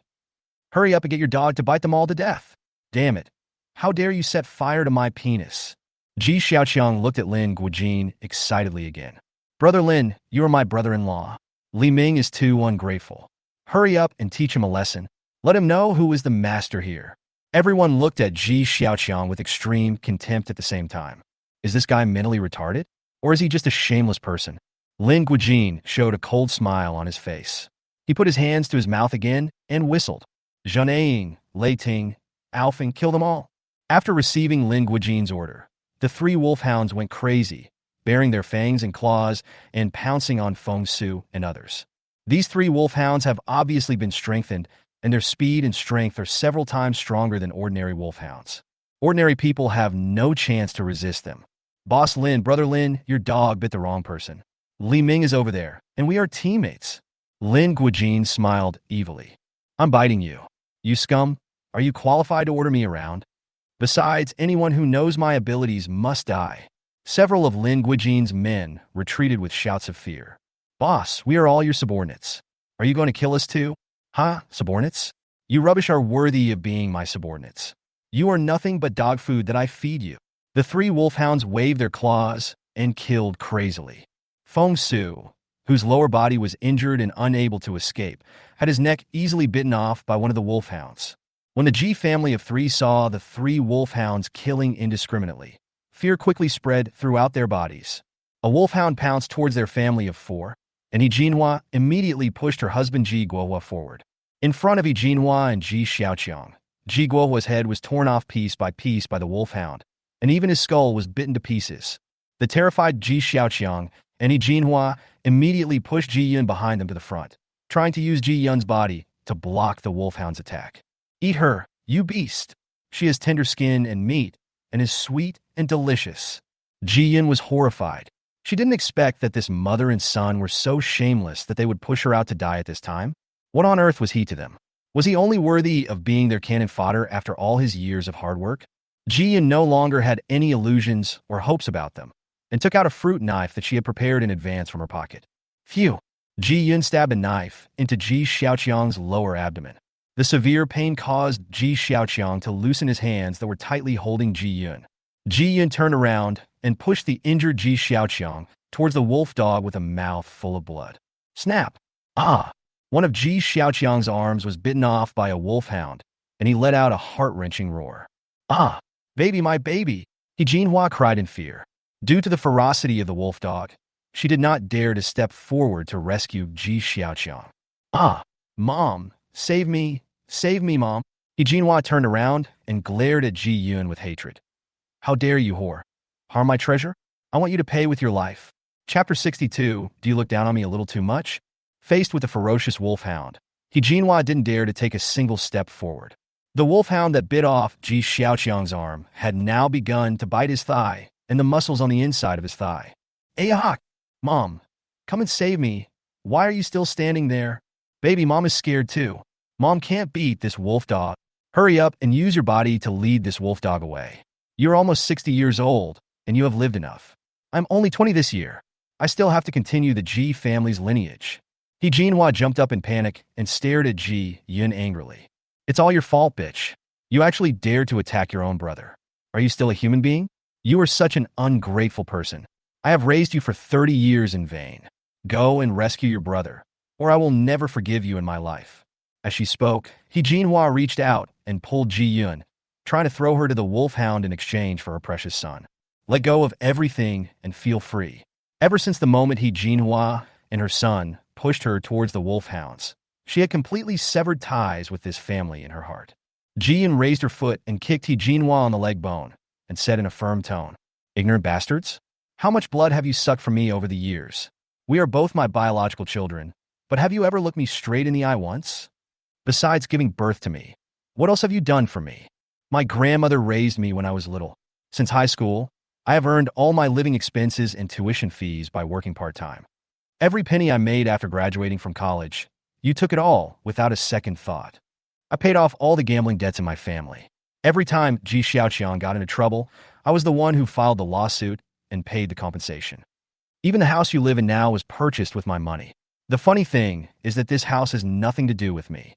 Hurry up and get your dog to bite them all to death. Damn it. How dare you set fire to my penis? Ji Xiaoqiang looked at Lin Guijin excitedly again. Brother Lin, you are my brother-in-law. Li Ming is too ungrateful. Hurry up and teach him a lesson. Let him know who is the master here. Everyone looked at Ji Xiaoqiang with extreme contempt at the same time. Is this guy mentally retarded? Or is he just a shameless person? Lin Guijin showed a cold smile on his face. He put his hands to his mouth again and whistled. Zhanaing, Lei Ting, Alfing, kill them all. After receiving Lin Guijin's order, the 3 wolfhounds went crazy, baring their fangs and claws and pouncing on Feng Su and others. These 3 wolfhounds have obviously been strengthened, and their speed and strength are several times stronger than ordinary wolfhounds. Ordinary people have no chance to resist them. Boss Lin, Brother Lin, your dog bit the wrong person. Li Ming is over there, and we are teammates. Lin Guijin smiled evilly. I'm biting you. You scum, are you qualified to order me around? Besides, anyone who knows my abilities must die. Several of Lin Guijin's men retreated with shouts of fear. Boss, we are all your subordinates. Are you going to kill us too? Subordinates? You rubbish are worthy of being my subordinates. You are nothing but dog food that I feed you. The 3 wolfhounds waved their claws and killed crazily. Feng Su, whose lower body was injured and unable to escape, had his neck easily bitten off by one of the wolfhounds. When the Ji family of 3 saw the 3 wolfhounds killing indiscriminately, fear quickly spread throughout their bodies. A wolfhound pounced towards their family of 4, and Yi Jinhua immediately pushed her husband Ji Guohua forward. In front of Yi Jinhua and Ji Xiaoqiang, Ji Guohua's head was torn off piece by the wolfhound, and even his skull was bitten to pieces. The terrified Ji Xiaoqiang and Yi Jinhua immediately pushed Ji Yun behind them to the front, trying to use Ji Yun's body to block the wolfhound's attack. Eat her, you beast! She has tender skin and meat, and is sweet and delicious. Ji Yun was horrified. She didn't expect that this mother and son were so shameless that they would push her out to die at this time. What on earth was he to them? Was he only worthy of being their cannon fodder after all his years of hard work? Ji Yun no longer had any illusions or hopes about them, and took out a fruit knife that she had prepared in advance from her pocket. Phew! Ji Yun stabbed a knife into Ji Xiaoqiang's lower abdomen. The severe pain caused Ji Xiaoqiang to loosen his hands that were tightly holding Ji Yun. Ji Yun turned around and pushed the injured Ji Xiaoqiang towards the wolf dog with a mouth full of blood. Snap! One of Ji Xiaoqiang's arms was bitten off by a wolfhound, and he let out a heart-wrenching roar. Baby, my baby! Yi Jinhua cried in fear. Due to the ferocity of the wolf dog, she did not dare to step forward to rescue Ji Xiaoqiang. Mom! Save me! Save me, Mom! Yi Jinhua turned around and glared at Ji Yun with hatred. How dare you, whore! Harm my treasure? I want you to pay with your life. Chapter 62, Do You Look Down on Me a Little Too Much? Faced with a ferocious wolfhound, He Jinhua didn't dare to take a single step forward. The wolfhound that bit off Ji Xiaoqiang's arm had now begun to bite his thigh and the muscles on the inside of his thigh. Ahak! Mom, come and save me. Why are you still standing there? Baby, Mom is scared too. Mom can't beat this wolf dog. Hurry up and use your body to lead this wolf dog away. You're almost 60 years old, and you have lived enough. I'm only 20 this year. I still have to continue the Ji family's lineage. He Jinhua jumped up in panic and stared at Ji Yun angrily. It's all your fault, bitch. You actually dared to attack your own brother. Are you still a human being? You are such an ungrateful person. I have raised you for 30 years in vain. Go and rescue your brother, or I will never forgive you in my life. As she spoke, He Jinhua reached out and pulled Ji Yun, trying to throw her to the wolfhound in exchange for her precious son. Let go of everything and feel free. Ever since the moment He Jinhua and her son pushed her towards the wolfhounds, she had completely severed ties with this family in her heart. Ji Yun raised her foot and kicked He Jinhua on the leg bone and said in a firm tone, Ignorant bastards? How much blood have you sucked from me over the years? We are both my biological children, but have you ever looked me straight in the eye once? Besides giving birth to me, what else have you done for me? My grandmother raised me when I was little. Since high school, I have earned all my living expenses and tuition fees by working part-time. Every penny I made after graduating from college, you took it all without a second thought. I paid off all the gambling debts in my family. Every time Ji Xiaoqiang got into trouble, I was the one who filed the lawsuit and paid the compensation. Even the house you live in now was purchased with my money. The funny thing is that this house has nothing to do with me.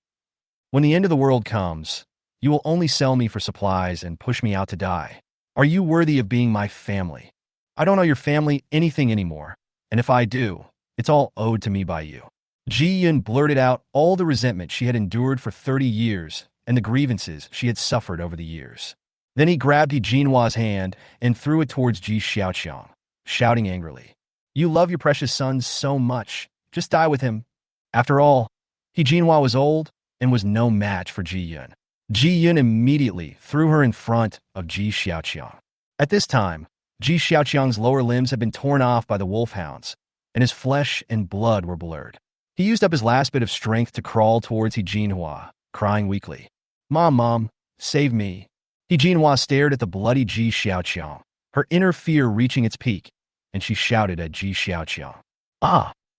When the end of the world comes, you will only sell me for supplies and push me out to die. Are you worthy of being my family? I don't owe your family anything anymore, and if I do, it's all owed to me by you. Ji Yun blurted out all the resentment she had endured for 30 years and the grievances she had suffered over the years. Then he grabbed He Jinhua's hand and threw it towards Ji Xiaoqiang, shouting angrily, You love your precious son so much. Just die with him. After all, He Jinhua was old and was no match for Ji Yun. Ji Yun immediately threw her in front of Ji Xiaoqiang. At this time, Ji Xiaoqiang's lower limbs had been torn off by the wolfhounds, and his flesh and blood were blurred. He used up his last bit of strength to crawl towards He Jinhua, crying weakly, Mom, save me. He Jinhua stared at the bloody Ji Xiaoqiang, her inner fear reaching its peak, and she shouted at Ji Xiaoqiang,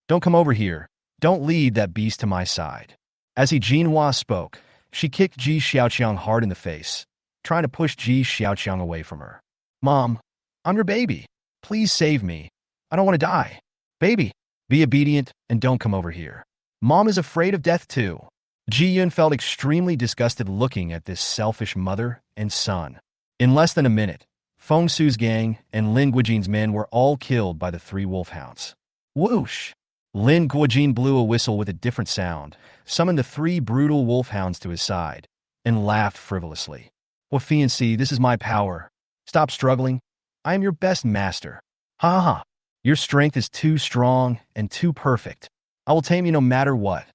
Don't come over here. Don't lead that beast to my side. As He Jinhua spoke, she kicked Ji Xiaoqiang hard in the face, trying to push Ji Xiaoqiang away from her. Mom, I'm your baby. Please save me. I don't want to die. Baby, be obedient and don't come over here. Mom is afraid of death too. Ji Yun felt extremely disgusted looking at this selfish mother and son. In less than a minute, Feng Su's gang and Lin Guojin's men were all killed by the three wolfhounds. Whoosh! Lin Guojin blew a whistle with a different sound, summoned the three brutal wolfhounds to his side, and laughed frivolously. Fiancé, this is my power. Stop struggling. I am your best master. Ha ha ha. Your strength is too strong and too perfect. I will tame you no matter what.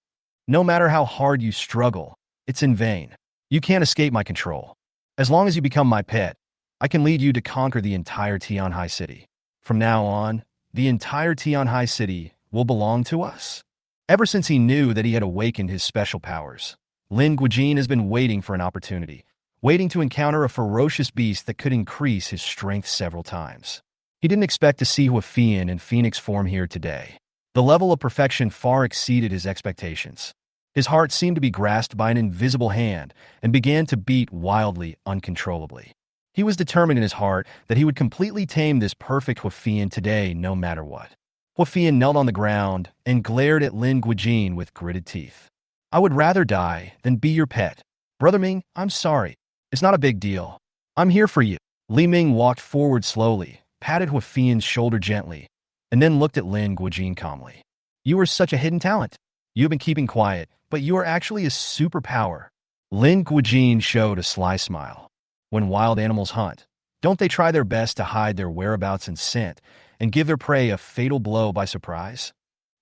No matter how hard you struggle, it's in vain. You can't escape my control. As long as you become my pet, I can lead you to conquer the entire Tianhai city. From now on, the entire Tianhai city will belong to us. Ever since he knew that he had awakened his special powers, Lin Guojin has been waiting for an opportunity, waiting to encounter a ferocious beast that could increase his strength several times. He didn't expect to see Huafian in phoenix form here today. The level of perfection far exceeded his expectations. His heart seemed to be grasped by an invisible hand and began to beat wildly, uncontrollably. He was determined in his heart that he would completely tame this perfect Huafian today no matter what. Huafian knelt on the ground and glared at Lin Guojin with gritted teeth. I would rather die than be your pet. Brother Ming, I'm sorry. It's not a big deal. I'm here for you. Li Ming walked forward slowly, patted Huafian's shoulder gently, and then looked at Lin Guojin calmly. You are such a hidden talent. You've been keeping quiet, but you are actually a superpower. Lin Guojin showed a sly smile. When wild animals hunt, don't they try their best to hide their whereabouts and scent and give their prey a fatal blow by surprise?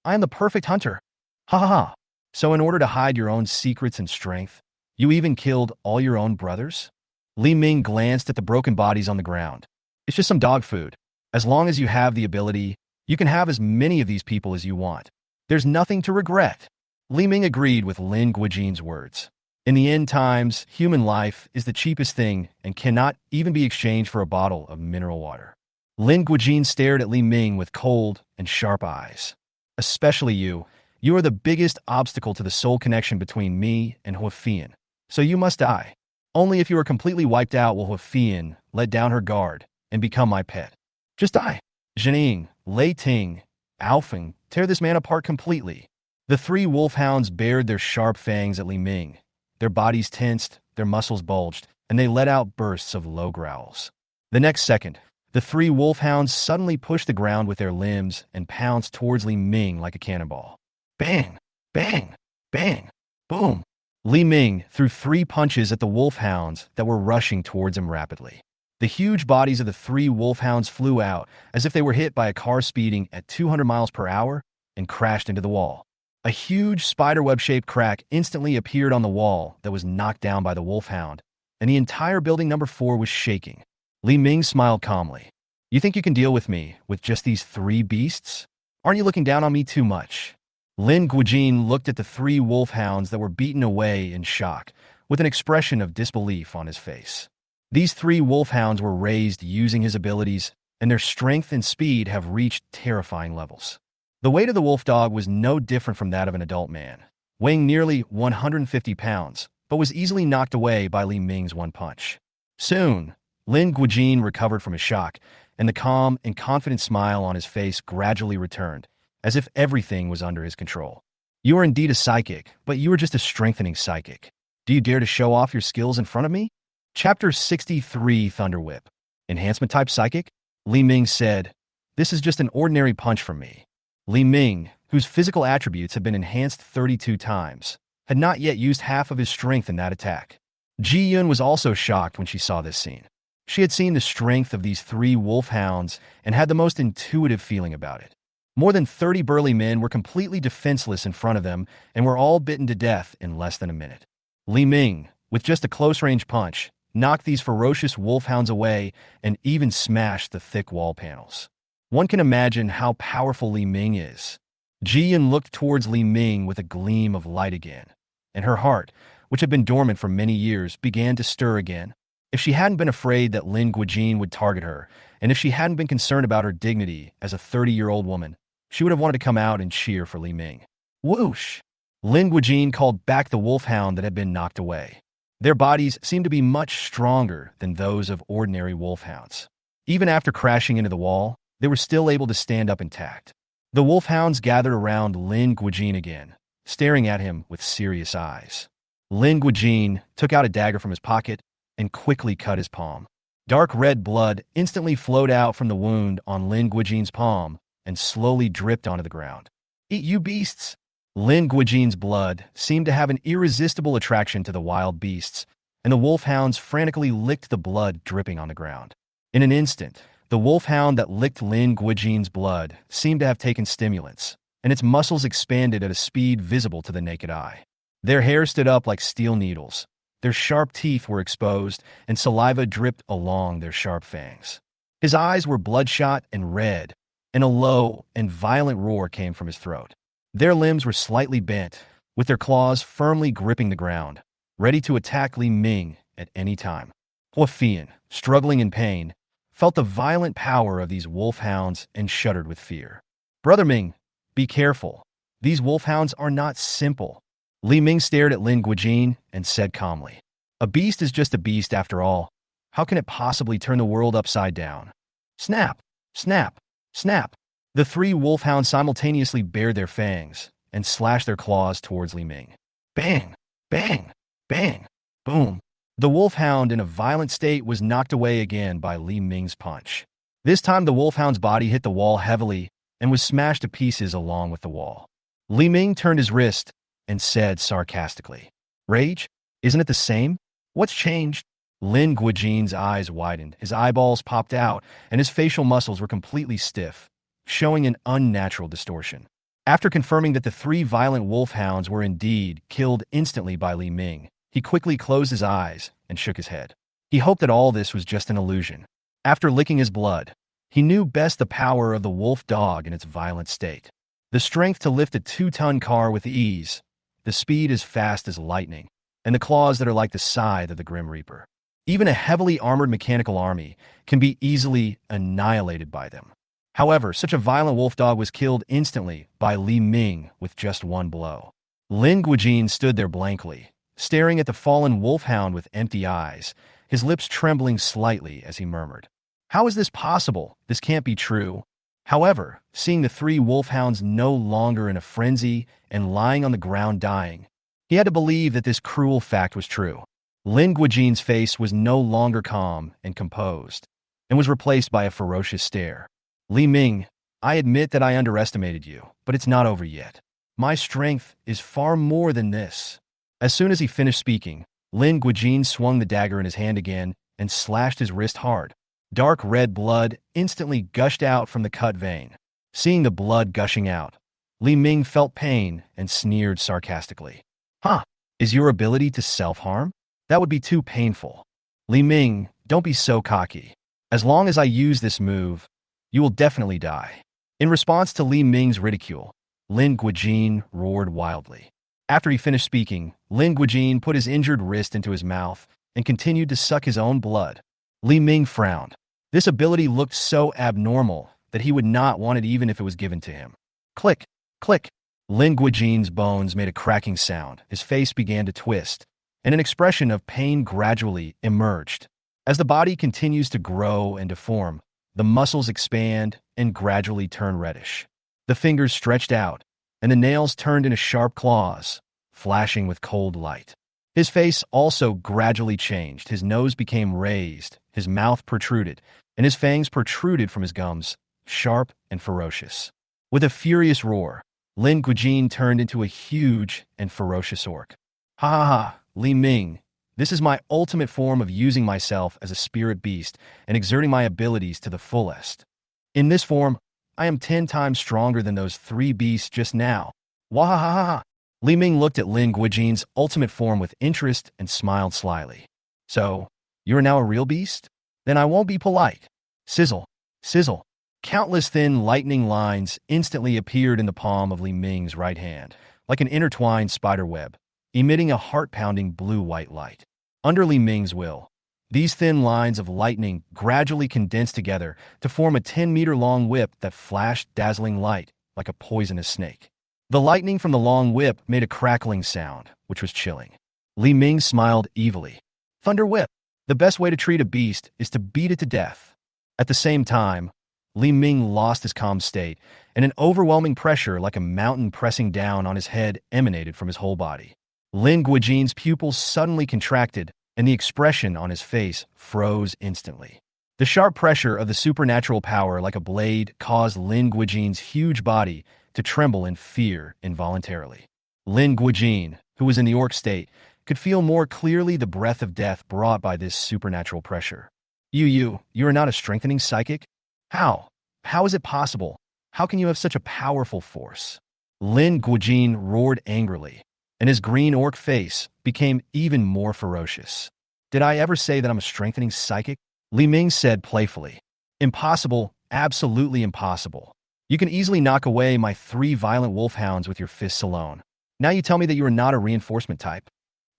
I am the perfect hunter. Ha ha ha. So in order to hide your own secrets and strength, you even killed all your own brothers? Li Ming glanced at the broken bodies on the ground. It's just some dog food. As long as you have the ability, You can have as many of these people as you want. There's nothing to regret. Li Ming agreed with Lin Guojin's words. In the end times, human life is the cheapest thing and cannot even be exchanged for a bottle of mineral water. Lin Guojin stared at Li Ming with cold and sharp eyes. Especially you. You are the biggest obstacle to the soul connection between me and Huafian. So you must die. Only if you are completely wiped out will Huafian let down her guard and become my pet. Just die. Zhening, Lei Ting, Alfeng, tear this man apart completely. The three wolfhounds bared their sharp fangs at Li Ming. Their bodies tensed, their muscles bulged, and they let out bursts of low growls. The next second, the three wolfhounds suddenly pushed the ground with their limbs and pounced towards Li Ming like a cannonball. Bang! Bang! Bang! Boom! Li Ming threw 3 punches at the wolfhounds that were rushing towards him rapidly. The huge bodies of the 3 wolfhounds flew out as if they were hit by a car speeding at 200 miles per hour and crashed into the wall. A huge spiderweb-shaped crack instantly appeared on the wall that was knocked down by the wolfhound, and the entire building number 4 was shaking. Li Ming smiled calmly. You think you can deal with me with just these 3 beasts? Aren't you looking down on me too much? Lin Guojin looked at the 3 wolfhounds that were beaten away in shock, with an expression of disbelief on his face. These 3 wolfhounds were raised using his abilities, and their strength and speed have reached terrifying levels. The weight of the wolf dog was no different from that of an adult man, weighing nearly 150 pounds, but was easily knocked away by Li Ming's one punch. Soon, Lin Guojin recovered from his shock, and the calm and confident smile on his face gradually returned, as if everything was under his control. You are indeed a psychic, but you are just a strengthening psychic. Do you dare to show off your skills in front of me? Chapter 63, Thunder Whip. Enhancement type psychic? Li Ming said, This is just an ordinary punch from me. Li Ming, whose physical attributes had been enhanced 32 times, had not yet used half of his strength in that attack. Ji Yun was also shocked when she saw this scene. She had seen the strength of these 3 wolfhounds and had the most intuitive feeling about it. More than 30 burly men were completely defenseless in front of them and were all bitten to death in less than a minute. Li Ming, with just a close-range punch, knocked these ferocious wolfhounds away and even smashed the thick wall panels. One can imagine how powerful Li Ming is. Ji Yun looked towards Li Ming with a gleam of light again, and her heart, which had been dormant for many years, began to stir again. If she hadn't been afraid that Lin Guojin would target her, and if she hadn't been concerned about her dignity as a 30-year-old woman, she would have wanted to come out and cheer for Li Ming. Whoosh! Lin Guojin called back the wolfhound that had been knocked away. Their bodies seemed to be much stronger than those of ordinary wolfhounds. Even after crashing into the wall, they were still able to stand up intact. The wolfhounds gathered around Lin Guojin again, staring at him with serious eyes. Lin Guojin took out a dagger from his pocket and quickly cut his palm. Dark red blood instantly flowed out from the wound on Lin Guojin's palm and slowly dripped onto the ground. Eat you beasts! Lin Guojin's blood seemed to have an irresistible attraction to the wild beasts, and the wolfhounds frantically licked the blood dripping on the ground. In an instant, the wolfhound that licked Lin Guojin's blood seemed to have taken stimulants, and its muscles expanded at a speed visible to the naked eye. Their hair stood up like steel needles. Their sharp teeth were exposed, and saliva dripped along their sharp fangs. His eyes were bloodshot and red, and a low and violent roar came from his throat. Their limbs were slightly bent, with their claws firmly gripping the ground, ready to attack Li Ming at any time. Huafian, struggling in pain, felt the violent power of these wolfhounds and shuddered with fear. Brother Ming, be careful. These wolfhounds are not simple. Li Ming stared at Lin Guojin and said calmly, A beast is just a beast after all. How can it possibly turn the world upside down? Snap! Snap! Snap! The 3 wolfhounds simultaneously bared their fangs and slashed their claws towards Li Ming. Bang! Bang! Bang! Boom! The wolfhound in a violent state was knocked away again by Li Ming's punch. This time the wolfhound's body hit the wall heavily and was smashed to pieces along with the wall. Li Ming turned his wrist and said sarcastically, Rage? Isn't it the same? What's changed? Lin Guojin's eyes widened, his eyeballs popped out, and his facial muscles were completely stiff, showing an unnatural distortion. After confirming that the 3 violent wolfhounds were indeed killed instantly by Li Ming, he quickly closed his eyes and shook his head. He hoped that all this was just an illusion. After licking his blood, He knew best the power of the wolf dog in its violent state. The strength to lift a 2-ton car with ease, the speed as fast as lightning, and the claws that are like the scythe of the Grim Reaper. Even a heavily armored mechanical army can be easily annihilated by them. However, such a violent wolf dog was killed instantly by Li Ming with just one blow. Lin Guijin stood there blankly, staring at the fallen wolfhound with empty eyes, his lips trembling slightly as he murmured, "How is this possible? This can't be true." However, seeing the 3 wolfhounds no longer in a frenzy and lying on the ground dying, he had to believe that this cruel fact was true. Lin Guijin's face was no longer calm and composed, and was replaced by a ferocious stare. "Li Ming, I admit that I underestimated you, but it's not over yet. My strength is far more than this." As soon as he finished speaking, Lin Guijin swung the dagger in his hand again and slashed his wrist hard. Dark red blood instantly gushed out from the cut vein. Seeing the blood gushing out, Li Ming felt pain and sneered sarcastically. "Huh, is your ability to self-harm? That would be too painful. Li Ming, don't be so cocky. As long as I use this move, you will definitely die." In response to Li Ming's ridicule, Lin Guijin roared wildly. After he finished speaking, Lin Guijin put his injured wrist into his mouth and continued to suck his own blood. Li Ming frowned. This ability looked so abnormal that he would not want it even if it was given to him. Click, click. Lin Guijin's bones made a cracking sound. His face began to twist, and an expression of pain gradually emerged. As the body continues to grow and deform, the muscles expand and gradually turn reddish. The fingers stretched out, and the nails turned into sharp claws, flashing with cold light. His face also gradually changed. His nose became raised, his mouth protruded, and his fangs protruded from his gums, sharp and ferocious. With a furious roar, Lin Guijin turned into a huge and ferocious orc. "Ha ha ha, Li Ming, this is my ultimate form of using myself as a spirit beast and exerting my abilities to the fullest. In this form, I am 10 times stronger than those 3 beasts just now. Wahahaha." Li Ming looked at Lin Guijin's ultimate form with interest and smiled slyly. "So, you are now a real beast? Then I won't be polite." Sizzle, sizzle. Countless thin lightning lines instantly appeared in the palm of Li Ming's right hand, like an intertwined spider web, emitting a heart-pounding blue-white light. Under Li Ming's will, these thin lines of lightning gradually condensed together to form a 10-meter-long whip that flashed dazzling light like a poisonous snake. The lightning from the long whip made a crackling sound, which was chilling. Li Ming smiled evilly. "Thunder Whip. The best way to treat a beast is to beat it to death." At the same time, Li Ming lost his calm state, and an overwhelming pressure like a mountain pressing down on his head emanated from his whole body. Lin Guijin's pupils suddenly contracted, and the expression on his face froze instantly. The sharp pressure of the supernatural power like a blade caused Lin Guijin's huge body to tremble in fear involuntarily. Lin Guijin, who was in the orc state, could feel more clearly the breath of death brought by this supernatural pressure. You are not a strengthening psychic? How? How is it possible? How can you have such a powerful force?" Lin Guijin roared angrily, and his green orc face became even more ferocious. "Did I ever say that I'm a strengthening psychic?" Li Ming said playfully. "Impossible, absolutely impossible. You can easily knock away my 3 violent wolfhounds with your fists alone. Now you tell me that you are not a reinforcement type?"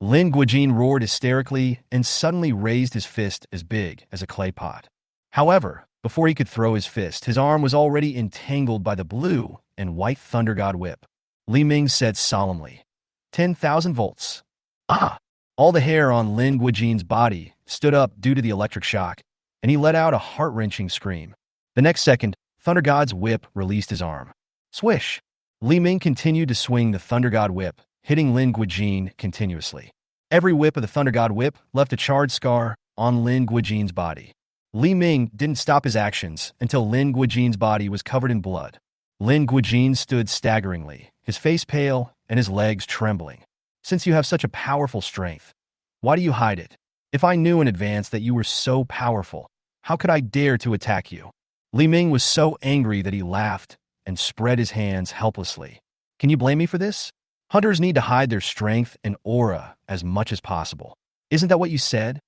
Lin Guijin roared hysterically and suddenly raised his fist as big as a clay pot. However, before he could throw his fist, his arm was already entangled by the blue and white Thunder God whip. Li Ming said solemnly, 10,000 volts. Ah! All the hair on Lin Guijin's body stood up due to the electric shock, and he let out a heart-wrenching scream. The next second, Thunder God's whip released his arm. Swish! Li Ming continued to swing the Thunder God whip, hitting Lin Guijin continuously. Every whip of the Thunder God whip left a charred scar on Lin Guijin's body. Li Ming didn't stop his actions until Lin Guijin's body was covered in blood. Lin Guijin stood staggeringly, his face pale and his legs trembling. Since you have such a powerful strength, why do you hide it? If I knew in advance that you were so powerful, how could I dare to attack you? Li Ming was so angry that he laughed and spread his hands helplessly. Can you blame me for this? Hunters need to hide their strength and aura as much as possible. Isn't that what you said?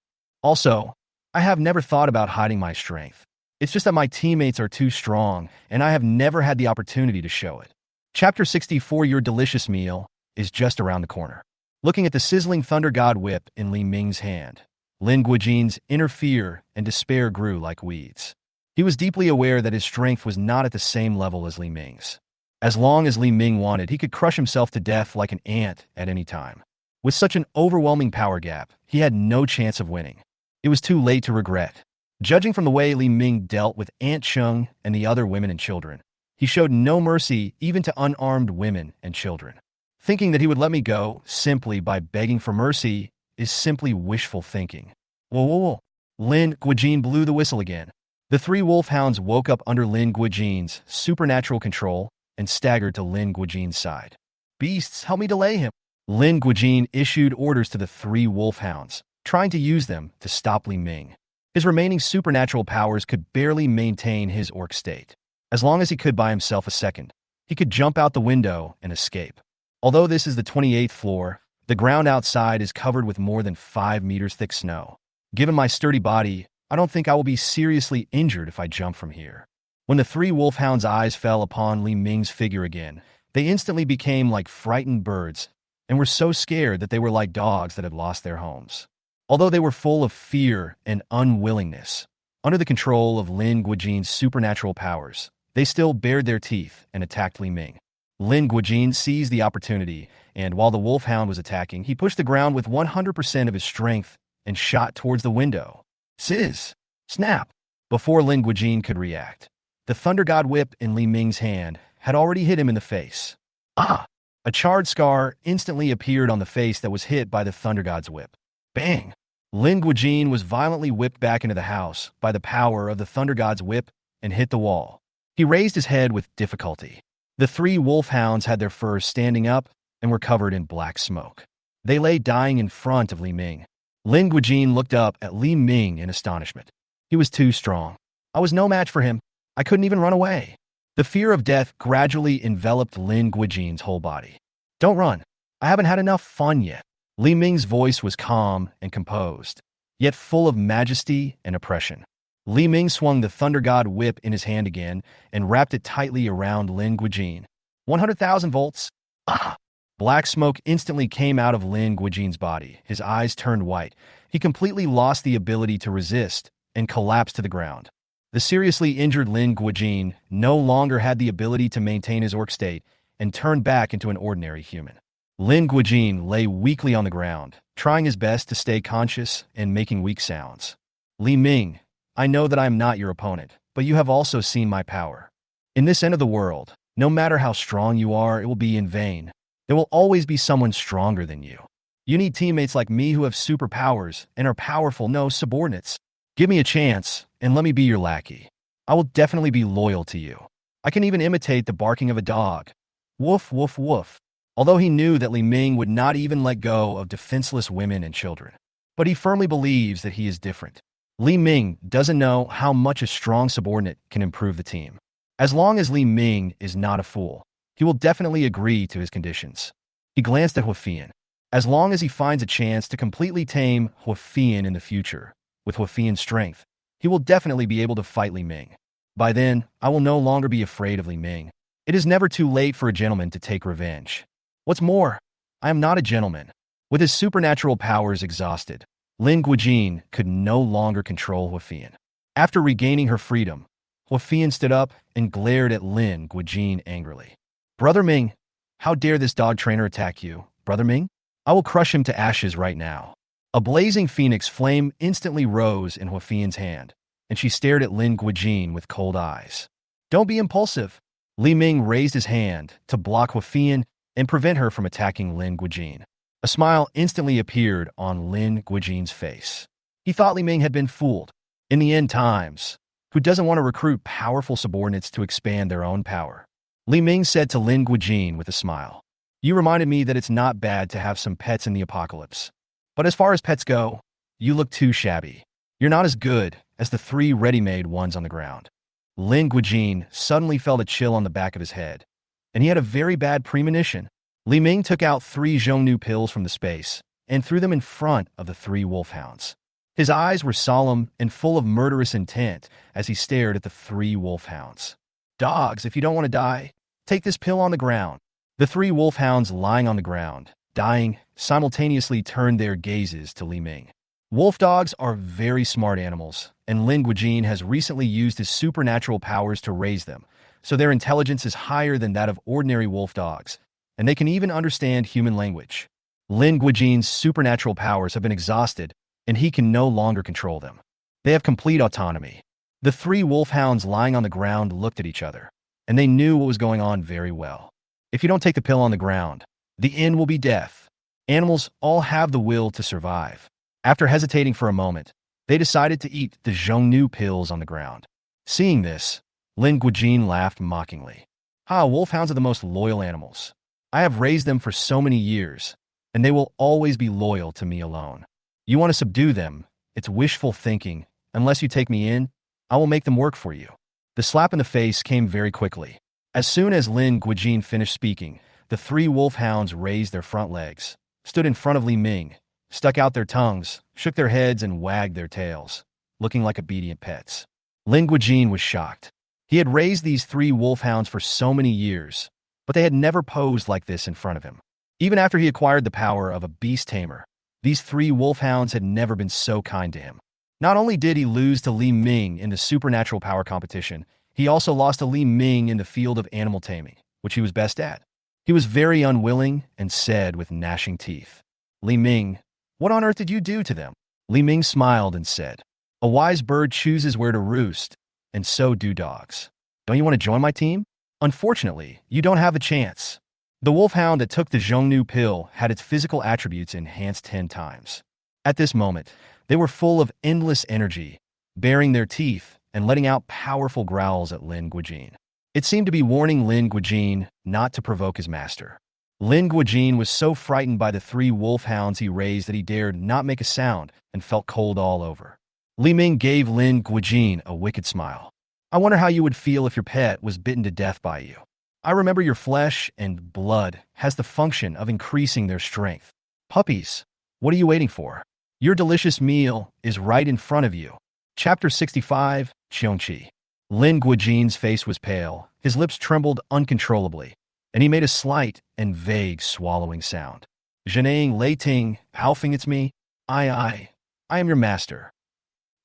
Also, I have never thought about hiding my strength. It's just that my teammates are too strong, and I have never had the opportunity to show it. Chapter 64, Your delicious meal is just around the corner. Looking at the sizzling Thunder God whip in Li Ming's hand, Lin Guojin's inner fear and despair grew like weeds. He was deeply aware that his strength was not at the same level as Li Ming's. As long as Li Ming wanted, he could crush himself to death like an ant at any time. With such an overwhelming power gap, he had no chance of winning. It was too late to regret. Judging from the way Li Ming dealt with Aunt Cheng and the other women and children, he showed no mercy even to unarmed women and children. Thinking that he would let me go simply by begging for mercy is simply wishful thinking. Whoa, whoa, whoa. Lin Guojin blew the whistle again. The three wolfhounds woke up under Lin Guojin's supernatural control and staggered to Lin Guojin's side. Beasts, help me delay him. Lin Guojin issued orders to the three wolfhounds, trying to use them to stop Li Ming. His remaining supernatural powers could barely maintain his orc state. As long as he could buy himself a second, he could jump out the window and escape. Although this is the 28th floor, the ground outside is covered with more than 5 meters thick snow. Given my sturdy body, I don't think I will be seriously injured if I jump from here. When the three wolfhounds' eyes fell upon Li Ming's figure again, they instantly became like frightened birds and were so scared that they were like dogs that had lost their homes. Although they were full of fear and unwillingness, under the control of Lin Guojin's supernatural powers, they still bared their teeth and attacked Li Ming. Lin Guojin seized the opportunity, and while the wolfhound was attacking, he pushed the ground with 100% of his strength and shot towards the window. Sizz! Snap! Before Lin Guojin could react, the Thunder God whip in Li Ming's hand had already hit him in the face. Ah! A charred scar instantly appeared on the face that was hit by the Thunder God's whip. Bang! Lin Guojin was violently whipped back into the house by the power of the Thunder God's whip and hit the wall. He raised his head with difficulty. The three wolfhounds had their furs standing up and were covered in black smoke. They lay dying in front of Li Ming. Lin Guojin looked up at Li Ming in astonishment. He was too strong. I was no match for him. I couldn't even run away. The fear of death gradually enveloped Lin Guojin's whole body. Don't run. I haven't had enough fun yet. Li Ming's voice was calm and composed, yet full of majesty and oppression. Li Ming swung the Thunder God whip in his hand again and wrapped it tightly around Lin Guojin. 100,000 volts. Ah! Black smoke instantly came out of Lin Guojin's body. His eyes turned white. He completely lost the ability to resist and collapsed to the ground. The seriously injured Lin Guojin no longer had the ability to maintain his orc state and turned back into an ordinary human. Lin Guojin lay weakly on the ground, trying his best to stay conscious and making weak sounds. Li Ming, I know that I am not your opponent, but you have also seen my power. In this end of the world, no matter how strong you are, it will be in vain. There will always be someone stronger than you. You need teammates like me who have superpowers and are powerful, no subordinates. Give me a chance, and let me be your lackey. I will definitely be loyal to you. I can even imitate the barking of a dog. Woof, woof, woof. Although he knew that Li Ming would not even let go of defenseless women and children. But he firmly believes that he is different. Li Ming doesn't know how much a strong subordinate can improve the team. As long as Li Ming is not a fool, he will definitely agree to his conditions. He glanced at Huafian. As long as he finds a chance to completely tame Huafian in the future, with Huafian's strength, he will definitely be able to fight Li Ming. By then, I will no longer be afraid of Li Ming. It is never too late for a gentleman to take revenge. What's more, I am not a gentleman. With his supernatural powers exhausted, Lin Guojin could no longer control Huafian. After regaining her freedom, Huafian stood up and glared at Lin Guojin angrily. Brother Ming, how dare this dog trainer attack you, Brother Ming? I will crush him to ashes right now. A blazing phoenix flame instantly rose in Huafian's hand, and she stared at Lin Guojin with cold eyes. Don't be impulsive. Li Ming raised his hand to block Huafian and prevent her from attacking Lin Guojin. A smile instantly appeared on Lin Guojin's face. He thought Li Ming had been fooled. In the end times, who doesn't want to recruit powerful subordinates to expand their own power? Li Ming said to Lin Guojin with a smile. You reminded me that it's not bad to have some pets in the apocalypse. But as far as pets go, you look too shabby. You're not as good as the 3 ready-made ones on the ground. Lin Guojin suddenly felt a chill on the back of his head, and he had a very bad premonition. Li Ming took out 3 Zhongnu pills from the space and threw them in front of the 3 wolfhounds. His eyes were solemn and full of murderous intent as he stared at the three wolfhounds. Dogs, if you don't want to die, take this pill on the ground. The three wolfhounds lying on the ground, dying, simultaneously turned their gazes to Li Ming. Wolf dogs are very smart animals, and Lin Guijin has recently used his supernatural powers to raise them, so their intelligence is higher than that of ordinary wolf dogs, and they can even understand human language. Lin Guijin's supernatural powers have been exhausted, and he can no longer control them. They have complete autonomy. The three wolfhounds lying on the ground looked at each other, and they knew what was going on very well. If you don't take the pill on the ground, the end will be death. Animals all have the will to survive. After hesitating for a moment, they decided to eat the Zhongnu pills on the ground. Seeing this, Lin Guijin laughed mockingly. Wolfhounds are the most loyal animals. I have raised them for so many years, and they will always be loyal to me alone. You want to subdue them, it's wishful thinking. Unless you take me in, I will make them work for you. The slap in the face came very quickly. As soon as Lin Guijin finished speaking, the three wolfhounds raised their front legs, stood in front of Li Ming, stuck out their tongues, shook their heads, and wagged their tails, looking like obedient pets. Lin Guijin was shocked. He had raised these three wolfhounds for so many years, but they had never posed like this in front of him. Even after he acquired the power of a beast tamer, these three wolfhounds had never been so kind to him. Not only did he lose to Li Ming in the supernatural power competition, he also lost to Li Ming in the field of animal taming, which he was best at. He was very unwilling and said with gnashing teeth, Li Ming, what on earth did you do to them? Li Ming smiled and said, a wise bird chooses where to roost, and so do dogs. Don't you want to join my team? Unfortunately, you don't have a chance. The wolfhound that took the Zhongnu pill had its physical attributes enhanced 10 times. At this moment, they were full of endless energy, baring their teeth and letting out powerful growls at Lin Guijin. It seemed to be warning Lin Guijin not to provoke his master. Lin Guijin was so frightened by the three wolfhounds he raised that he dared not make a sound and felt cold all over. Li Ming gave Lin Guijin a wicked smile. I wonder how you would feel if your pet was bitten to death by you. I remember your flesh and blood has the function of increasing their strength. Puppies, what are you waiting for? Your delicious meal is right in front of you. Chapter 65, Qiongqi. Lin Guijin's face was pale, his lips trembled uncontrollably, and he made a slight and vague swallowing sound. Zhenang Lei Ting, Haofing, it's me. I am your master.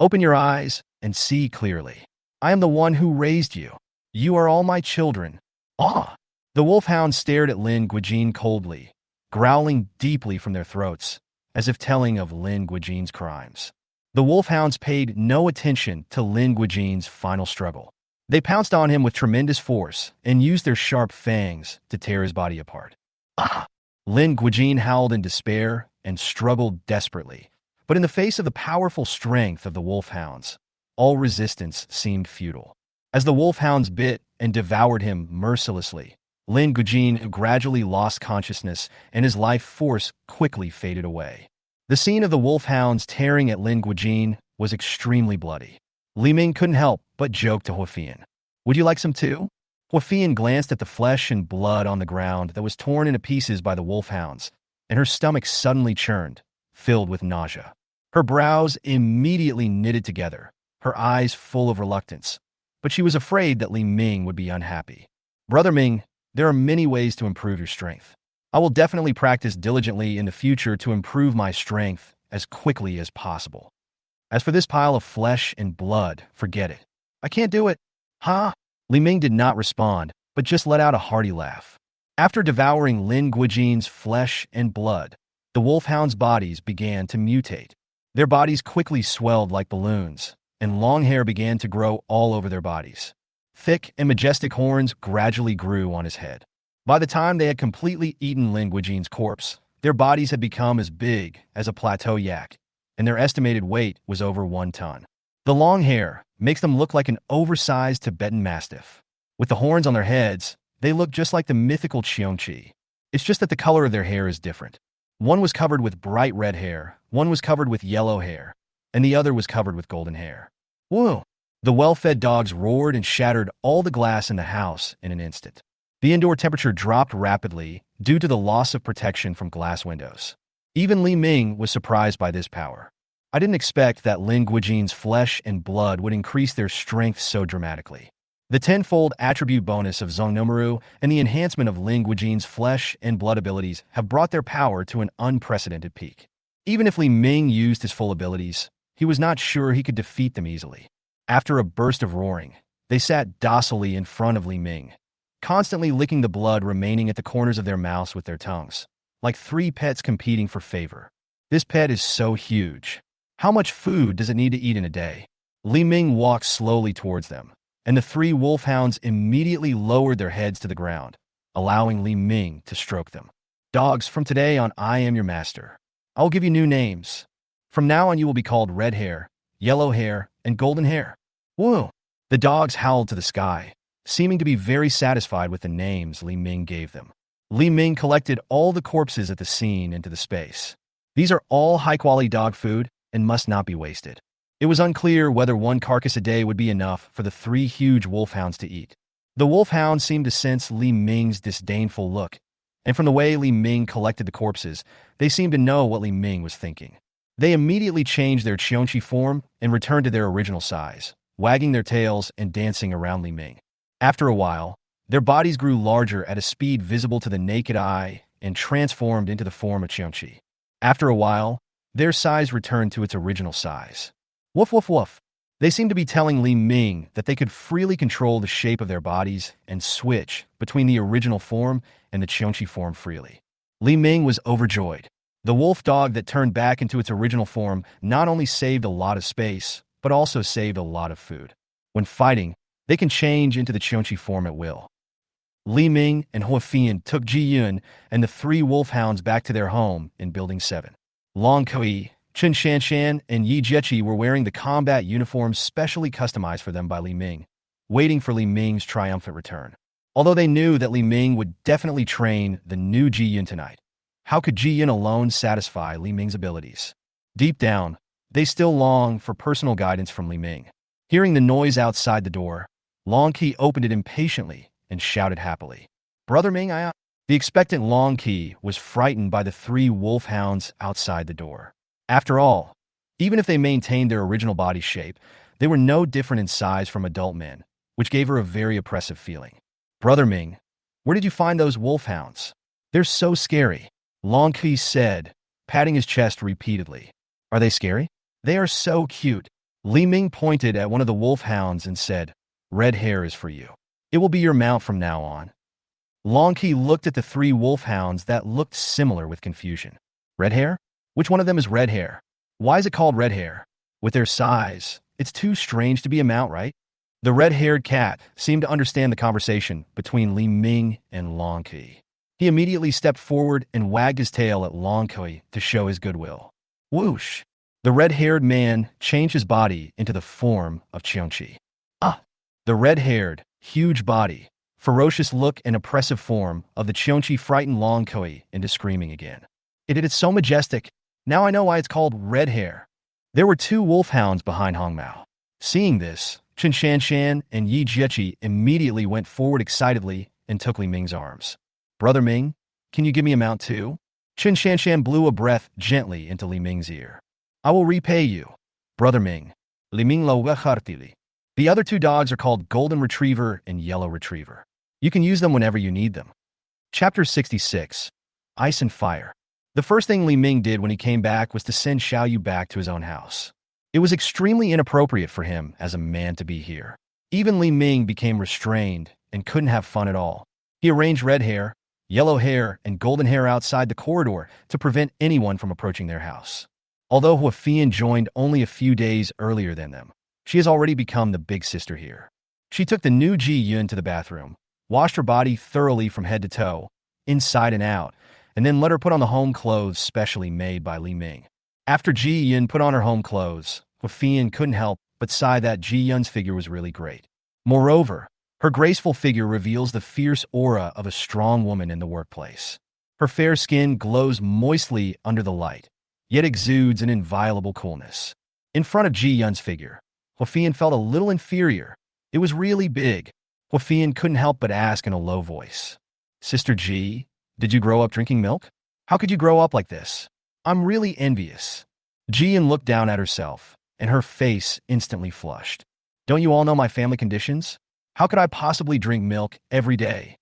Open your eyes and see clearly. I am the one who raised you. You are all my children. The wolfhounds stared at Lin Guijin coldly, growling deeply from their throats, as if telling of Lin Guijin's crimes. The wolfhounds paid no attention to Lin Guijin's final struggle. They pounced on him with tremendous force and used their sharp fangs to tear his body apart. Lin Guijin howled in despair and struggled desperately, but in the face of the powerful strength of the wolfhounds, all resistance seemed futile. As the wolfhounds bit and devoured him mercilessly, Lin Guijin gradually lost consciousness and his life force quickly faded away. The scene of the wolfhounds tearing at Lin Guijin was extremely bloody. Li Ming couldn't help but joke to Huafian. Would you like some too? Huafian glanced at the flesh and blood on the ground that was torn into pieces by the wolfhounds, and her stomach suddenly churned, filled with nausea. Her brows immediately knitted together, her eyes full of reluctance. But she was afraid that Li Ming would be unhappy. Brother Ming, there are many ways to improve your strength. I will definitely practice diligently in the future to improve my strength as quickly as possible. As for this pile of flesh and blood, forget it. I can't do it. Li Ming did not respond, but just let out a hearty laugh. After devouring Lin Guijin's flesh and blood, the wolfhounds' bodies began to mutate. Their bodies quickly swelled like balloons, and long hair began to grow all over their bodies. Thick and majestic horns gradually grew on his head. By the time they had completely eaten Lin Guijin's corpse, their bodies had become as big as a plateau yak, and their estimated weight was over 1 ton. The long hair makes them look like an oversized Tibetan Mastiff. With the horns on their heads, they look just like the mythical Qiongqi. It's just that the color of their hair is different. One was covered with bright red hair, one was covered with yellow hair, and the other was covered with golden hair. Whoa! The well-fed dogs roared and shattered all the glass in the house in an instant. The indoor temperature dropped rapidly due to the loss of protection from glass windows. Even Li Ming was surprised by this power. I didn't expect that Lin Guijin's flesh and blood would increase their strength so dramatically. The tenfold attribute bonus of Zongnomaru and the enhancement of Lin Guijin's flesh and blood abilities have brought their power to an unprecedented peak. Even if Li Ming used his full abilities, he was not sure he could defeat them easily. After a burst of roaring, they sat docilely in front of Li Ming, constantly licking the blood remaining at the corners of their mouths with their tongues, like three pets competing for favor. This pet is so huge. How much food does it need to eat in a day? Li Ming walked slowly towards them, and the three wolfhounds immediately lowered their heads to the ground, allowing Li Ming to stroke them. Dogs, from today on I am your master. I will give you new names. From now on you will be called Red Hair, Yellow Hair, and Golden Hair. Woo! The dogs howled to the sky, seeming to be very satisfied with the names Li Ming gave them. Li Ming collected all the corpses at the scene into the space. These are all high-quality dog food and must not be wasted. It was unclear whether one carcass a day would be enough for the three huge wolfhounds to eat. The wolfhounds seemed to sense Li Ming's disdainful look, and from the way Li Ming collected the corpses, they seemed to know what Li Ming was thinking. They immediately changed their Qiongqi form and returned to their original size, wagging their tails and dancing around Li Ming. After a while, their bodies grew larger at a speed visible to the naked eye and transformed into the form of Qiongqi. After a while, their size returned to its original size. Woof woof woof. They seemed to be telling Li Ming that they could freely control the shape of their bodies and switch between the original form and the Qiongqi form freely. Li Ming was overjoyed. The wolf dog that turned back into its original form not only saved a lot of space, but also saved a lot of food. When fighting, they can change into the Qiongqi form at will. Li Ming and Hua Fian took Ji Yun and the three wolfhounds back to their home in Building 7. Long Kui, Chen Shanshan, and Yi Jiechi were wearing the combat uniforms specially customized for them by Li Ming, waiting for Li Ming's triumphant return. Although they knew that Li Ming would definitely train the new Ji Yun tonight, how could Ji Yun alone satisfy Li Ming's abilities? Deep down, they still longed for personal guidance from Li Ming. Hearing the noise outside the door, Long Qi opened it impatiently and shouted happily, "Brother Ming, I..." The expectant Long Qi was frightened by the three wolfhounds outside the door. After all, even if they maintained their original body shape, they were no different in size from adult men, which gave her a very oppressive feeling. "Brother Ming, where did you find those wolfhounds? They're so scary," Long Qi said, patting his chest repeatedly. "Are they scary?" "They are so cute." Li Ming pointed at one of the wolfhounds and said, "Red Hair is for you. It will be your mount from now on." Long Qi looked at the three wolfhounds that looked similar with confusion. "Red Hair? Which one of them is Red Hair? Why is it called Red Hair? With their size, it's too strange to be a mount, right?" The red-haired cat seemed to understand the conversation between Li Ming and Long Qi. He immediately stepped forward and wagged his tail at Long Qi to show his goodwill. Whoosh! The red-haired man changed his body into the form of Qiongqi. Ah! The red-haired, huge body, ferocious look and oppressive form of the Qiongqi frightened Long Qi into screaming again. It's so majestic. Now I know why it's called Red Hair. There were two wolfhounds behind Hongmao. Seeing this, Chen Shanshan and Yi Jiechi immediately went forward excitedly and took Li Ming's arms. "Brother Ming, can you give me a mount too?" Chen Shanshan blew a breath gently into Li Ming's ear. "I will repay you, Brother Ming." Li Ming lo hartili. The other two dogs are called Golden Retriever and Yellow Retriever. You can use them whenever you need them. Chapter 66. Ice and Fire. The first thing Li Ming did when he came back was to send Xiao Yu back to his own house. It was extremely inappropriate for him as a man to be here. Even Li Ming became restrained and couldn't have fun at all. He arranged Red Hair, Yellow Hair, and Golden Hair outside the corridor to prevent anyone from approaching their house. Although Hua Fian joined only a few days earlier than them, she has already become the big sister here. She took the new Ji Yun to the bathroom, washed her body thoroughly from head to toe, inside and out, and then let her put on the home clothes specially made by Li Ming. After Ji Yun put on her home clothes, Hua Fian couldn't help but sigh that Ji Yun's figure was really great. Moreover, her graceful figure reveals the fierce aura of a strong woman in the workplace. Her fair skin glows moistly under the light, yet exudes an inviolable coolness. In front of Ji Yun's figure, Hua Fian felt a little inferior. It was really big. Hua Fian couldn't help but ask in a low voice, "Sister Ji, did you grow up drinking milk? How could you grow up like this? I'm really envious." Jian looked down at herself, and her face instantly flushed. Don't you all know my family conditions? How could I possibly drink milk every day?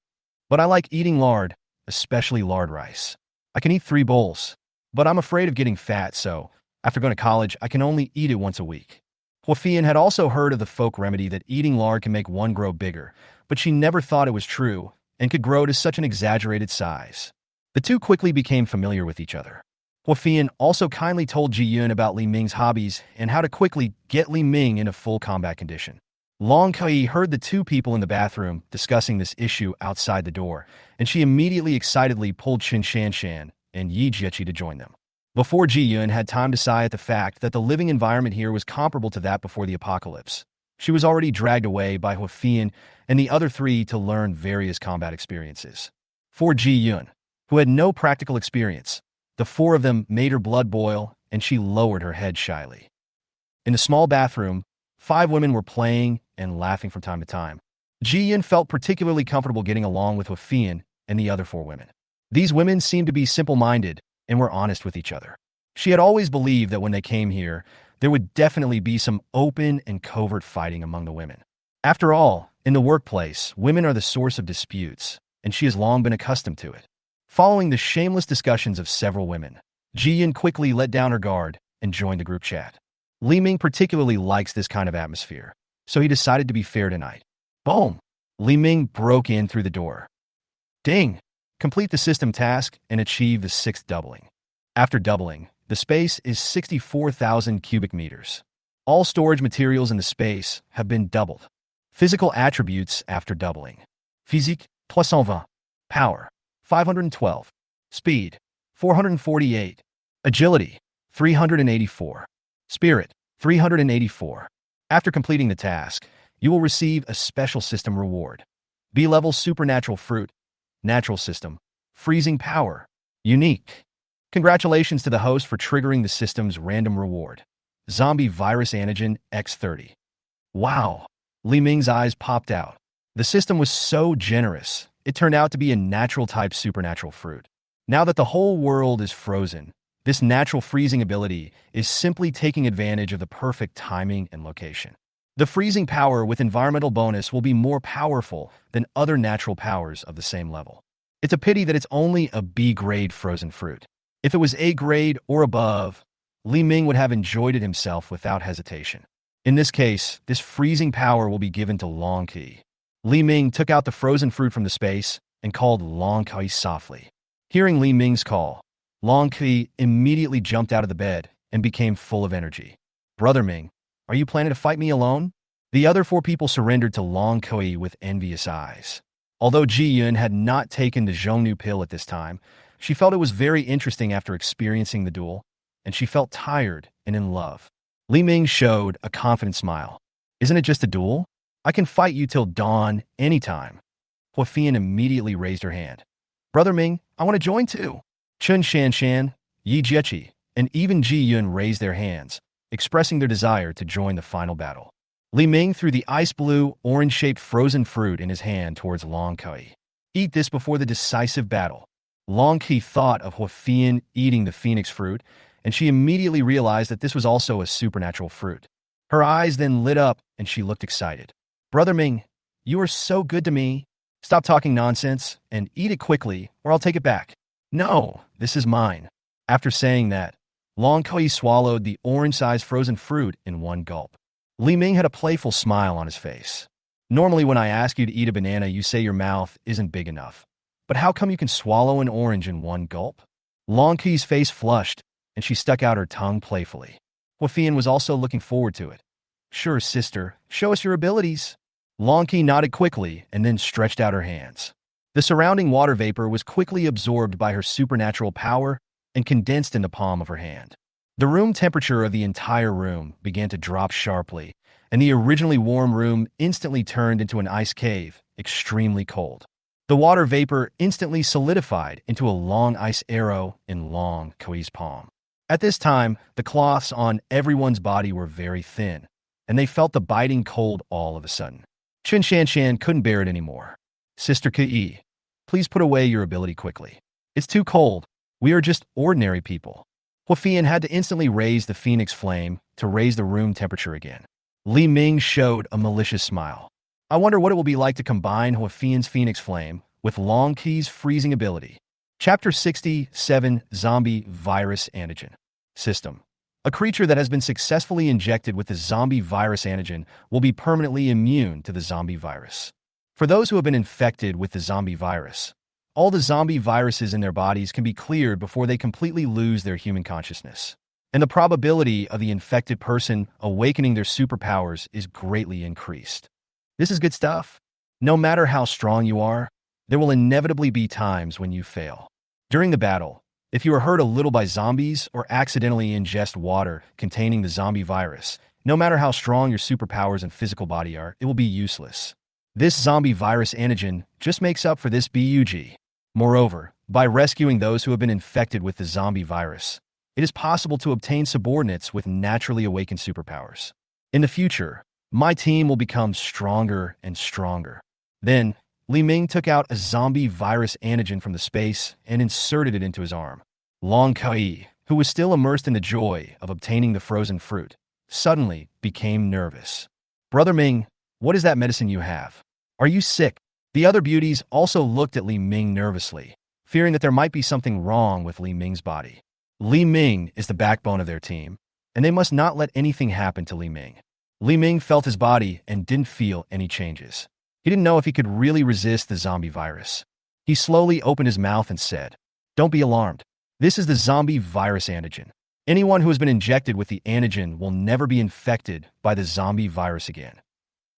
But I like eating lard, especially lard rice. I can eat 3 bowls, but I'm afraid of getting fat, so after going to college, I can only eat it once a week. Huafian had also heard of the folk remedy that eating lard can make one grow bigger, but she never thought it was true and could grow to such an exaggerated size. The two quickly became familiar with each other. Huafian also kindly told Ji Yun about Li Ming's hobbies and how to quickly get Li Ming in a full combat condition. Long Kai heard the two people in the bathroom discussing this issue outside the door, and she immediately excitedly pulled Qin Shanshan and Yi Jiechi to join them. Before Ji Yun had time to sigh at the fact that the living environment here was comparable to that before the apocalypse, she was already dragged away by Huafian and the other three to learn various combat experiences. For Ji Yun, who had no practical experience, the four of them made her blood boil, and she lowered her head shyly. In the small bathroom, 5 women were playing and laughing from time to time. Ji Yun felt particularly comfortable getting along with Huafian and the other 4 women. These women seemed to be simple-minded and were honest with each other. She had always believed that when they came here, there would definitely be some open and covert fighting among the women. After all, in the workplace, women are the source of disputes, and she has long been accustomed to it. Following the shameless discussions of several women, Ji Yun quickly let down her guard and joined the group chat. Li Ming particularly likes this kind of atmosphere, so he decided to be fair tonight. Boom! Li Ming broke in through the door. Ding! Complete the system task and achieve the 6th doubling. After doubling, the space is 64,000 cubic meters. All storage materials in the space have been doubled. Physical attributes after doubling. Physique, 320. Power, 512. Speed, 448. Agility, 384. Spirit, 384. After completing the task, you will receive a special system reward. B-level supernatural fruit, natural system, freezing power, unique. Congratulations to the host for triggering the system's random reward. Zombie virus antigen X30. Wow! Li Ming's eyes popped out. The system was so generous, it turned out to be a natural-type supernatural fruit. Now that the whole world is frozen, this natural freezing ability is simply taking advantage of the perfect timing and location. The freezing power with environmental bonus will be more powerful than other natural powers of the same level. It's a pity that it's only a B-grade frozen fruit. If it was A-grade or above, Li Ming would have enjoyed it himself without hesitation. In this case, this freezing power will be given to Long Qi. Li Ming took out the frozen fruit from the space and called Long Qi softly. Hearing Li Ming's call, Long Qi immediately jumped out of the bed and became full of energy. Brother Ming, are you planning to fight me alone? The other 4 people surrendered to Long Qi with envious eyes. Although Ji Yun had not taken the Zhongnu pill at this time, she felt it was very interesting after experiencing the duel, and she felt tired and in love. Li Ming showed a confident smile. Isn't it just a duel? I can fight you till dawn anytime. Huafian immediately raised her hand. Brother Ming, I want to join too. Chun Shanshan, Yi Jiechi, and even Ji Yun raised their hands, expressing their desire to join the final battle. Li Ming threw the ice blue, orange-shaped frozen fruit in his hand towards Long Qi. Eat this before the decisive battle. Long Qi thought of Huafian eating the phoenix fruit, and she immediately realized that this was also a supernatural fruit. Her eyes then lit up, and she looked excited. Brother Ming, you are so good to me. Stop talking nonsense and eat it quickly, or I'll take it back. No, this is mine. After saying that, Long Qi swallowed the orange-sized frozen fruit in one gulp. Li Ming had a playful smile on his face. Normally when I ask you to eat a banana, you say your mouth isn't big enough. But how come you can swallow an orange in one gulp? Long Qi's face flushed, and she stuck out her tongue playfully. Huafian was also looking forward to it. Sure, sister, show us your abilities. Long Qi nodded quickly and then stretched out her hands. The surrounding water vapor was quickly absorbed by her supernatural power and condensed in the palm of her hand. The room temperature of the entire room began to drop sharply, and the originally warm room instantly turned into an ice cave, extremely cold. The water vapor instantly solidified into a long ice arrow in Long Qi's palm. At this time, the cloths on everyone's body were very thin, and they felt the biting cold all of a sudden. Chun Shanshan couldn't bear it anymore. Sister Qi, please put away your ability quickly. It's too cold. We are just ordinary people. Huafian had to instantly raise the phoenix flame to raise the room temperature again. Li Ming showed a malicious smile. I wonder what it will be like to combine Huafian's phoenix flame with Long Qi's freezing ability. Chapter 67, Zombie Virus Antigen System. A creature that has been successfully injected with the zombie virus antigen will be permanently immune to the zombie virus. For those who have been infected with the zombie virus, all the zombie viruses in their bodies can be cleared before they completely lose their human consciousness. And the probability of the infected person awakening their superpowers is greatly increased. This is good stuff. No matter how strong you are, there will inevitably be times when you fail. During the battle, if you are hurt a little by zombies or accidentally ingest water containing the zombie virus, no matter how strong your superpowers and physical body are, it will be useless. This zombie virus antigen just makes up for this bug. Moreover, by rescuing those who have been infected with the zombie virus, it is possible to obtain subordinates with naturally awakened superpowers. In the future, my team will become stronger and stronger. Then, Li Ming took out a zombie virus antigen from the space and inserted it into his arm. Long Kai, who was still immersed in the joy of obtaining the frozen fruit, suddenly became nervous. Brother Ming, what is that medicine you have? Are you sick? The other beauties also looked at Li Ming nervously, fearing that there might be something wrong with Li Ming's body. Li Ming is the backbone of their team, and they must not let anything happen to Li Ming. Li Ming felt his body and didn't feel any changes. He didn't know if he could really resist the zombie virus. He slowly opened his mouth and said, "Don't be alarmed. This is the zombie virus antigen. Anyone who has been injected with the antigen will never be infected by the zombie virus again."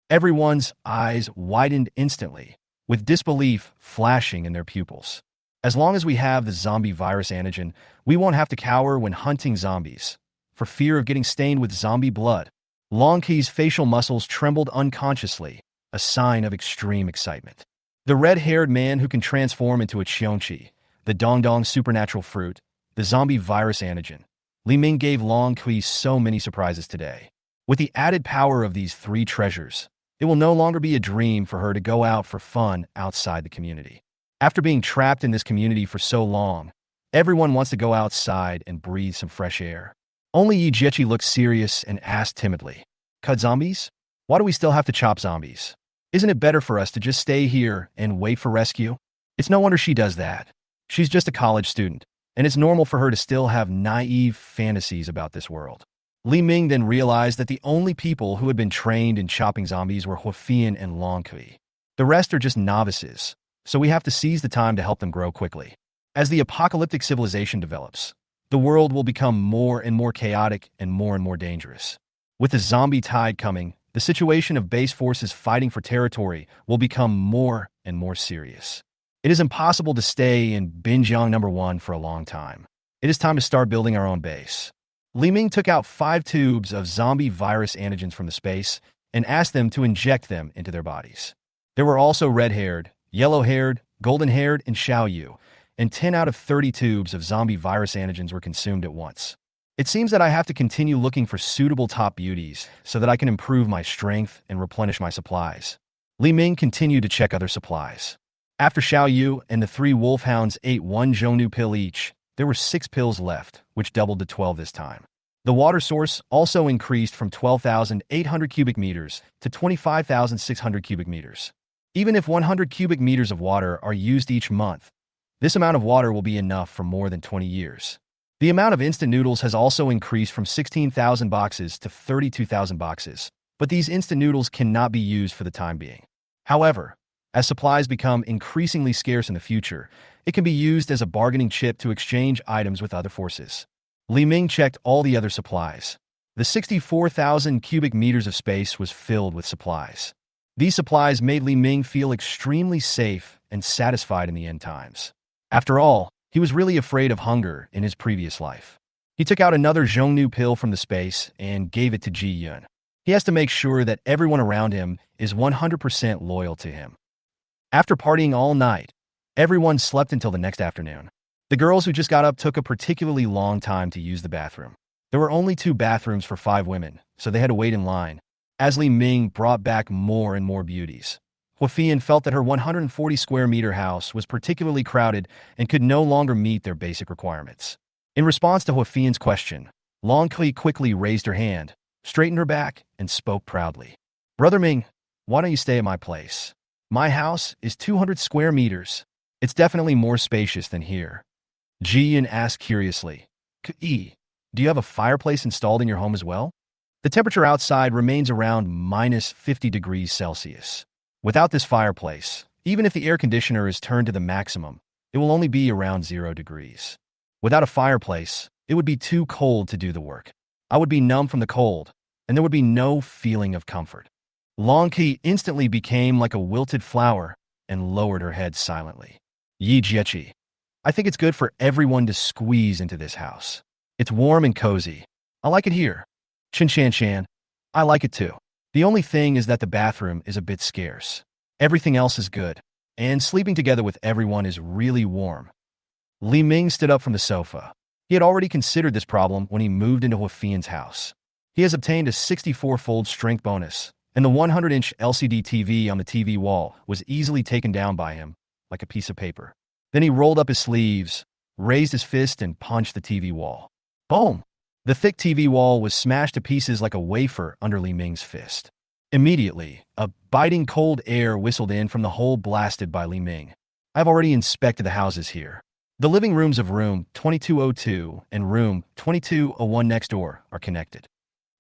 Everyone's eyes widened instantly, with disbelief flashing in their pupils. As long as we have the zombie virus antigen, we won't have to cower when hunting zombies, for fear of getting stained with zombie blood. Long Qi's facial muscles trembled unconsciously, a sign of extreme excitement. The red-haired man who can transform into a Qiongqi, the Dongdong supernatural fruit, the zombie virus antigen. Li Ming gave Long Qi so many surprises today. With the added power of these three treasures, it will no longer be a dream for her to go out for fun outside the community. After being trapped in this community for so long, everyone wants to go outside and breathe some fresh air. Only Yi Jiechi looked serious and asked timidly, "Cut zombies? Why do we still have to chop zombies? Isn't it better for us to just stay here and wait for rescue?" It's no wonder she does that. She's just a college student, and it's normal for her to still have naive fantasies about this world. Li Ming then realized that the only people who had been trained in chopping zombies were Huafian and Long Kui. The rest are just novices, so we have to seize the time to help them grow quickly. As the apocalyptic civilization develops, the world will become more and more chaotic and more dangerous. With the zombie tide coming, the situation of base forces fighting for territory will become more and more serious. It is impossible to stay in Binjiang No. 1 for a long time. It is time to start building our own base. Li Ming took out 5 tubes of zombie virus antigens from the space and asked them to inject them into their bodies. There were also red-haired, yellow-haired, golden-haired, and Xiaoyu, and 10 out of 30 tubes of zombie virus antigens were consumed at once. It seems that I have to continue looking for suitable top beauties so that I can improve my strength and replenish my supplies. Li Ming continued to check other supplies. After Xiaoyu and the 3 wolfhounds ate 1 Zhongnu pill each, there were 6 pills left, which doubled to 12 this time. The water source also increased from 12,800 cubic meters to 25,600 cubic meters. Even if 100 cubic meters of water are used each month, this amount of water will be enough for more than 20 years. The amount of instant noodles has also increased from 16,000 boxes to 32,000 boxes, but these instant noodles cannot be used for the time being. However, as supplies become increasingly scarce in the future, it can be used as a bargaining chip to exchange items with other forces. Li Ming checked all the other supplies. The 64,000 cubic meters of space was filled with supplies. These supplies made Li Ming feel extremely safe and satisfied in the end times. After all, he was really afraid of hunger in his previous life. He took out another Zhongnu pill from the space and gave it to Ji Yun. He has to make sure that everyone around him is 100% loyal to him. After partying all night, everyone slept until the next afternoon. The girls who just got up took a particularly long time to use the bathroom. There were only 2 bathrooms for 5 women, so they had to wait in line. As Li Ming brought back more and more beauties, Huafian felt that her 140 square meter house was particularly crowded and could no longer meet their basic requirements. In response to Huafian's question, Long Kui quickly raised her hand, straightened her back, and spoke proudly. Brother Ming, why don't you stay at my place? My house is 200 square meters. It's definitely more spacious than here. Jian asked curiously. Kui, do you have a fireplace installed in your home as well? The temperature outside remains around minus 50 degrees Celsius. Without this fireplace, even if the air conditioner is turned to the maximum, it will only be around 0 degrees. Without a fireplace, it would be too cold to do the work. I would be numb from the cold, and there would be no feeling of comfort. Long Qi instantly became like a wilted flower and lowered her head silently. Yi Jiechi, I think it's good for everyone to squeeze into this house. It's warm and cozy. I like it here. Chen Shan Shan, I like it too. The only thing is that the bathroom is a bit scarce. Everything else is good, and sleeping together with everyone is really warm. Li Ming stood up from the sofa. He had already considered this problem when he moved into Huafian's house. He has obtained a 64-fold strength bonus, and the 100-inch LCD TV on the TV wall was easily taken down by him, like a piece of paper. Then he rolled up his sleeves, raised his fist, and punched the TV wall. Boom! The thick TV wall was smashed to pieces like a wafer under Li Ming's fist. Immediately, a biting cold air whistled in from the hole blasted by Li Ming. I've already inspected the houses here. The living rooms of room 2202 and room 2201 next door are connected.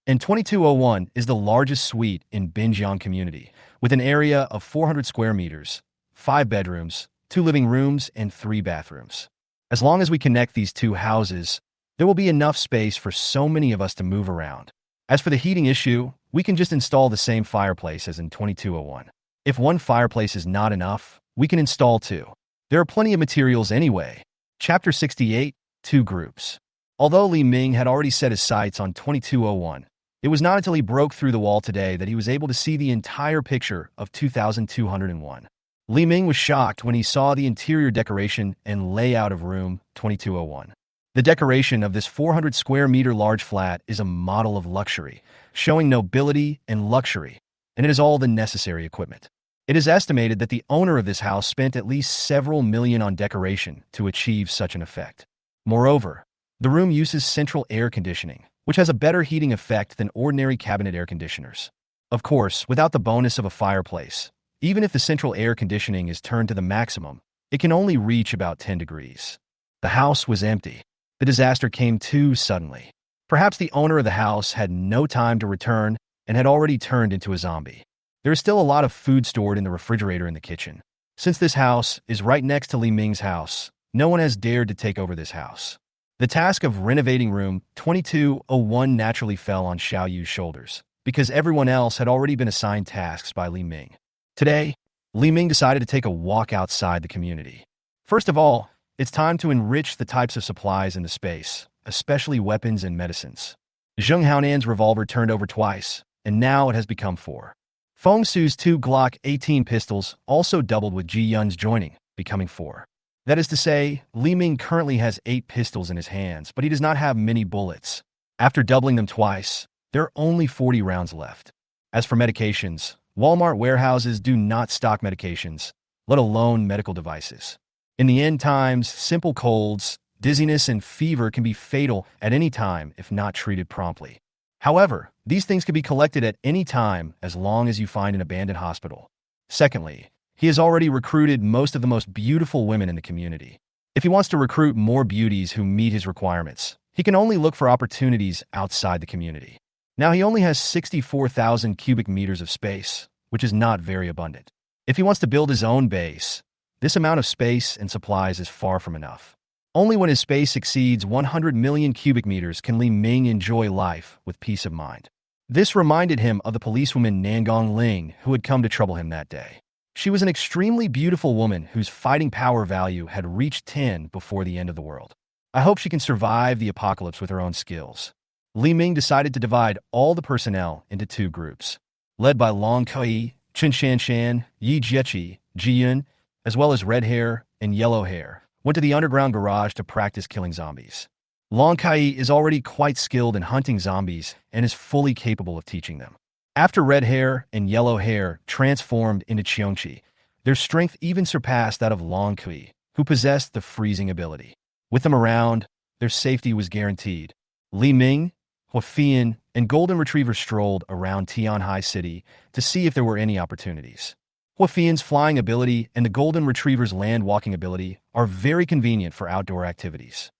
And 2201 is the largest suite in Binjiang community, with an area of 400 square meters, 5 bedrooms, 2 living rooms, and 3 bathrooms. As long as we connect these 2 houses, there will be enough space for so many of us to move around. As for the heating issue, we can just install the same fireplace as in 2201. If one fireplace is not enough, we can install 2. There are plenty of materials anyway. Chapter 68, 2 Groups. Although Li Ming had already set his sights on 2201, it was not until he broke through the wall today that he was able to see the entire picture of 2201. Li Ming was shocked when he saw the interior decoration and layout of room 2201. The decoration of this 400 square meter large flat is a model of luxury, showing nobility and luxury, and it has all the necessary equipment. It is estimated that the owner of this house spent at least several million on decoration to achieve such an effect. Moreover, the room uses central air conditioning, which has a better heating effect than ordinary cabinet air conditioners. Of course, without the bonus of a fireplace, even if the central air conditioning is turned to the maximum, it can only reach about 10 degrees. The house was empty. The disaster came too suddenly. Perhaps the owner of the house had no time to return and had already turned into a zombie. There is still a lot of food stored in the refrigerator in the kitchen. Since this house is right next to Li Ming's house, no one has dared to take over this house. The task of renovating room 2201 naturally fell on Xiao Yu's shoulders, because everyone else had already been assigned tasks by Li Ming. Today, Li Ming decided to take a walk outside the community. First of all, it's time to enrich the types of supplies in the space, especially weapons and medicines. Zheng Haonan's revolver turned over twice, and now it has become 4. Feng Su's 2 Glock 18 pistols also doubled with Ji Yun's joining, becoming 4. That is to say, Li Ming currently has 8 pistols in his hands, but he does not have many bullets. After doubling them twice, there are only 40 rounds left. As for medications, Walmart warehouses do not stock medications, let alone medical devices. In the end times, simple colds, dizziness, and fever can be fatal at any time if not treated promptly. However, these things can be collected at any time as long as you find an abandoned hospital. Secondly, he has already recruited most of the most beautiful women in the community. If he wants to recruit more beauties who meet his requirements, he can only look for opportunities outside the community. Now he only has 64,000 cubic meters of space, which is not very abundant. If he wants to build his own base, this amount of space and supplies is far from enough. Only when his space exceeds 100 million cubic meters can Li Ming enjoy life with peace of mind. This reminded him of the policewoman Nangong Ling who had come to trouble him that day. She was an extremely beautiful woman whose fighting power value had reached 10 before the end of the world. I hope she can survive the apocalypse with her own skills. Li Ming decided to divide all the personnel into 2 groups. Led by Long Kui, Chen Shanshan, Yi Jiechi, Ji Yun, as well as Red Hair and Yellow Hair, went to the underground garage to practice killing zombies. Long Kai is already quite skilled in hunting zombies and is fully capable of teaching them. After Red Hair and Yellow Hair transformed into Qiongqi, their strength even surpassed that of Long Kui, who possessed the freezing ability. With them around, their safety was guaranteed. Li Ming, Huafian, and Golden Retriever strolled around Tianhai City to see if there were any opportunities. Huafian's flying ability and the Golden Retriever's land-walking ability are very convenient for outdoor activities.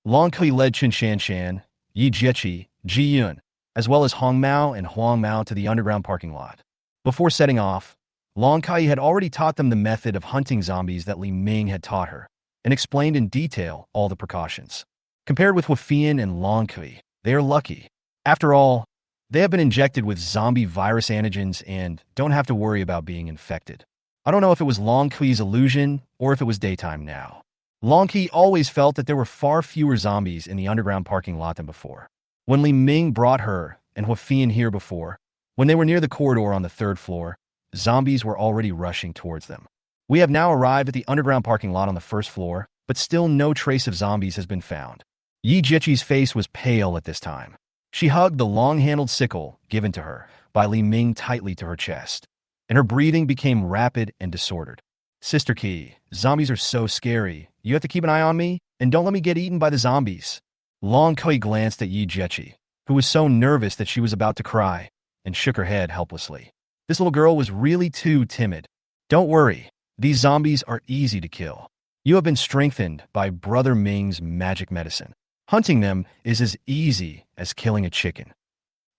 Long Kui led Chen Shanshan, Yi Jieqi, Ji Yun, as well as Hong Mao and Huang Mao to the underground parking lot. Before setting off, Long Kai had already taught them the method of hunting zombies that Li Ming had taught her, and explained in detail all the precautions. Compared with Huafian and Long Kui, they are lucky. After all, they have been injected with zombie virus antigens and don't have to worry about being infected. I don't know if it was Long Kui's illusion or if it was daytime now. Long Kui always felt that there were far fewer zombies in the underground parking lot than before. When Li Ming brought her and Huafian here before, when they were near the corridor on the 3rd floor, zombies were already rushing towards them. We have now arrived at the underground parking lot on the 1st floor, but still no trace of zombies has been found. Yi Jieqi's face was pale at this time. She hugged the long-handled sickle given to her by Li Ming tightly to her chest, and her breathing became rapid and disordered. Sister Qi, zombies are so scary. You have to keep an eye on me, and don't let me get eaten by the zombies. Long Kui glanced at Yi Jieqi, who was so nervous that she was about to cry, and shook her head helplessly. This little girl was really too timid. Don't worry, these zombies are easy to kill. You have been strengthened by Brother Ming's magic medicine. Hunting them is as easy as killing a chicken.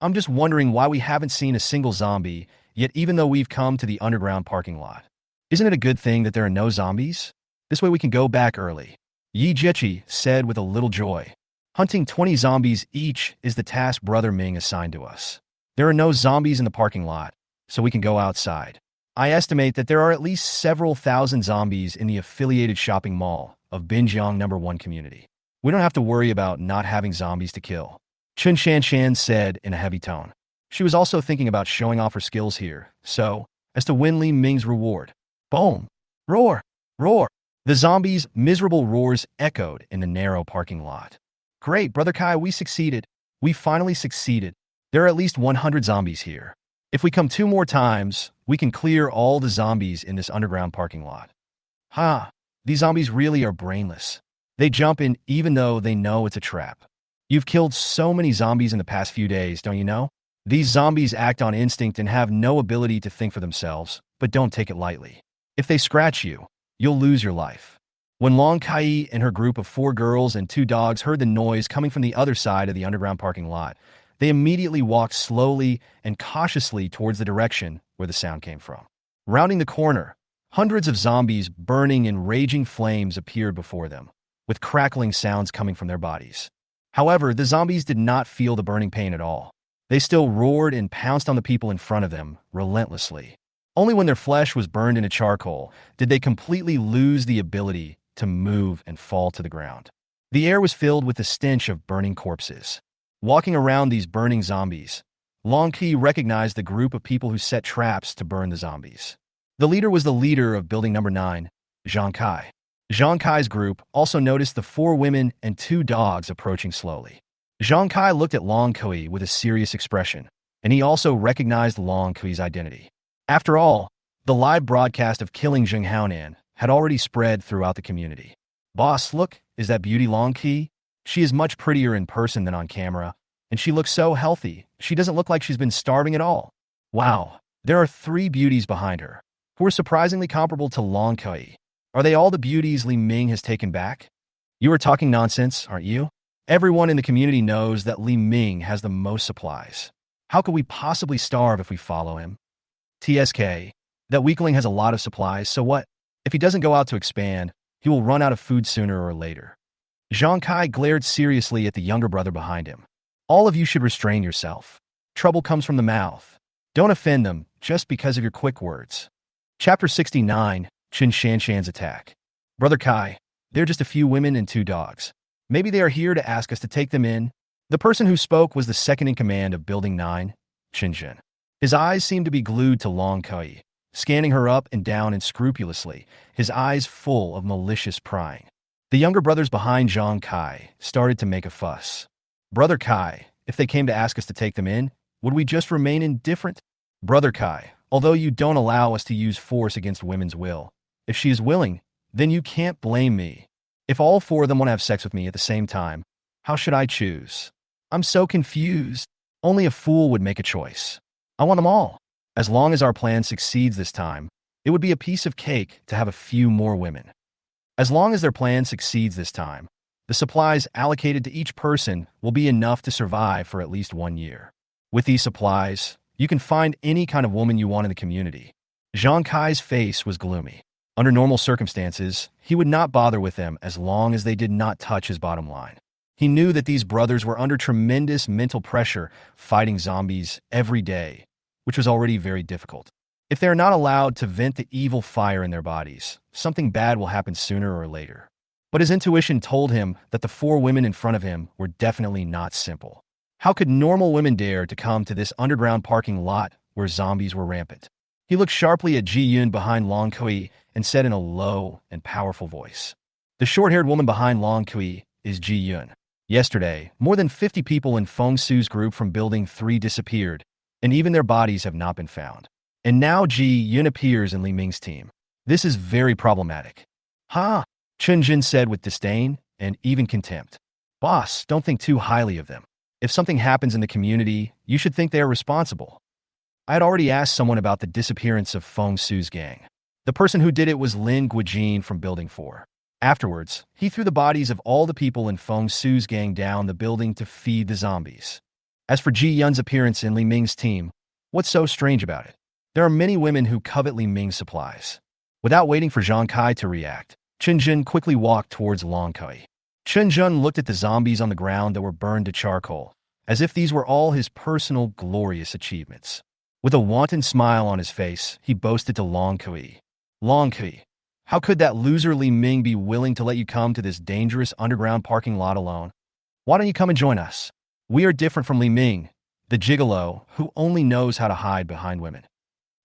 I'm just wondering why we haven't seen a single zombie yet, even though we've come to the underground parking lot. Isn't it a good thing that there are no zombies? This way we can go back early. Yi Jieqi said with a little joy. Hunting 20 zombies each is the task Brother Ming assigned to us. There are no zombies in the parking lot, so we can go outside. I estimate that there are at least several thousand zombies in the affiliated shopping mall of Binjiang No. 1 community. We don't have to worry about not having zombies to kill, Chen Shanshan said in a heavy tone. She was also thinking about showing off her skills here, so as to win Li Ming's reward. Boom! Roar! Roar! The zombies' miserable roars echoed in the narrow parking lot. Great, Brother Kai, we succeeded. We finally succeeded. There are at least 100 zombies here. If we come 2 more times, we can clear all the zombies in this underground parking lot. Ha! These zombies really are brainless. They jump in even though they know it's a trap. You've killed so many zombies in the past few days, don't you know? These zombies act on instinct and have no ability to think for themselves, but don't take it lightly. If they scratch you, you'll lose your life. When Long Kai and her group of 4 girls and 2 dogs heard the noise coming from the other side of the underground parking lot, they immediately walked slowly and cautiously towards the direction where the sound came from. Rounding the corner, hundreds of zombies burning in raging flames appeared before them, with crackling sounds coming from their bodies. However, the zombies did not feel the burning pain at all. They still roared and pounced on the people in front of them relentlessly. Only when their flesh was burned into charcoal did they completely lose the ability to move and fall to the ground. The air was filled with the stench of burning corpses. Walking around these burning zombies, Long Qi recognized the group of people who set traps to burn the zombies. The leader was the leader of Building No. 9, Zhang Kai. Zhang Kai's group also noticed the 4 women and 2 dogs approaching slowly. Zhang Kai looked at Long Kui with a serious expression, and he also recognized Long Kui's identity. After all, the live broadcast of killing Zheng Haonan had already spread throughout the community. Boss, look, is that beauty Long Kui? She is much prettier in person than on camera, and she looks so healthy. She doesn't look like she's been starving at all. Wow, there are 3 beauties behind her, who are surprisingly comparable to Long Kui. Are they all the beauties Li Ming has taken back? You are talking nonsense, aren't you? Everyone in the community knows that Li Ming has the most supplies. How could we possibly starve if we follow him? TSK, that weakling has a lot of supplies, so what? If he doesn't go out to expand, he will run out of food sooner or later. Zhang Kai glared seriously at the younger brother behind him. All of you should restrain yourself. Trouble comes from the mouth. Don't offend them just because of your quick words. Chapter 69, Chen Shanshan's Attack. Brother Kai, they're just a few women and 2 dogs. Maybe they are here to ask us to take them in. The person who spoke was the second in command of Building 9, Qinshan. His eyes seemed to be glued to Long Kui, scanning her up and down unscrupulously, his eyes full of malicious prying. The younger brothers behind Zhang Kai started to make a fuss. Brother Kai, if they came to ask us to take them in, would we just remain indifferent? Brother Kai, although you don't allow us to use force against women's will, if she is willing, then you can't blame me. If all four of them want to have sex with me at the same time, how should I choose? I'm so confused. Only a fool would make a choice. I want them all. As long as our plan succeeds this time, it would be a piece of cake to have a few more women. As long as their plan succeeds this time, the supplies allocated to each person will be enough to survive for at least 1 year. With these supplies, you can find any kind of woman you want in the community. Zhang Kai's face was gloomy. Under normal circumstances, he would not bother with them as long as they did not touch his bottom line. He knew that these brothers were under tremendous mental pressure fighting zombies every day, which was already very difficult. If they are not allowed to vent the evil fire in their bodies, something bad will happen sooner or later. But his intuition told him that the four women in front of him were definitely not simple. How could normal women dare to come to this underground parking lot where zombies were rampant? He looked sharply at Ji Yun behind Long Kui and said in a low and powerful voice, "The short-haired woman behind Long Kui is Ji Yun. Yesterday, more than 50 people in Feng Su's group from Building 3 disappeared, and even their bodies have not been found. And now Ji Yun appears in Li Ming's team. This is very problematic." "Ha!" Chun Jin said with disdain and even contempt. "Boss, don't think too highly of them. If something happens in the community, you should think they are responsible." I had already asked someone about the disappearance of Feng Su's gang. The person who did it was Lin Guijin from Building 4. Afterwards, he threw the bodies of all the people in Feng Su's gang down the building to feed the zombies. As for Ji Yun's appearance in Li Ming's team, what's so strange about it? There are many women who covet Li Ming's supplies. Without waiting for Zhang Kai to react, Chun Jin quickly walked towards Long Kui. Chun Jin looked at the zombies on the ground that were burned to charcoal, as if these were all his personal glorious achievements. With a wanton smile on his face, he boasted to Long Kui, "Long Kui, how could that loser Li Ming be willing to let you come to this dangerous underground parking lot alone? Why don't you come and join us? We are different from Li Ming, the gigolo who only knows how to hide behind women.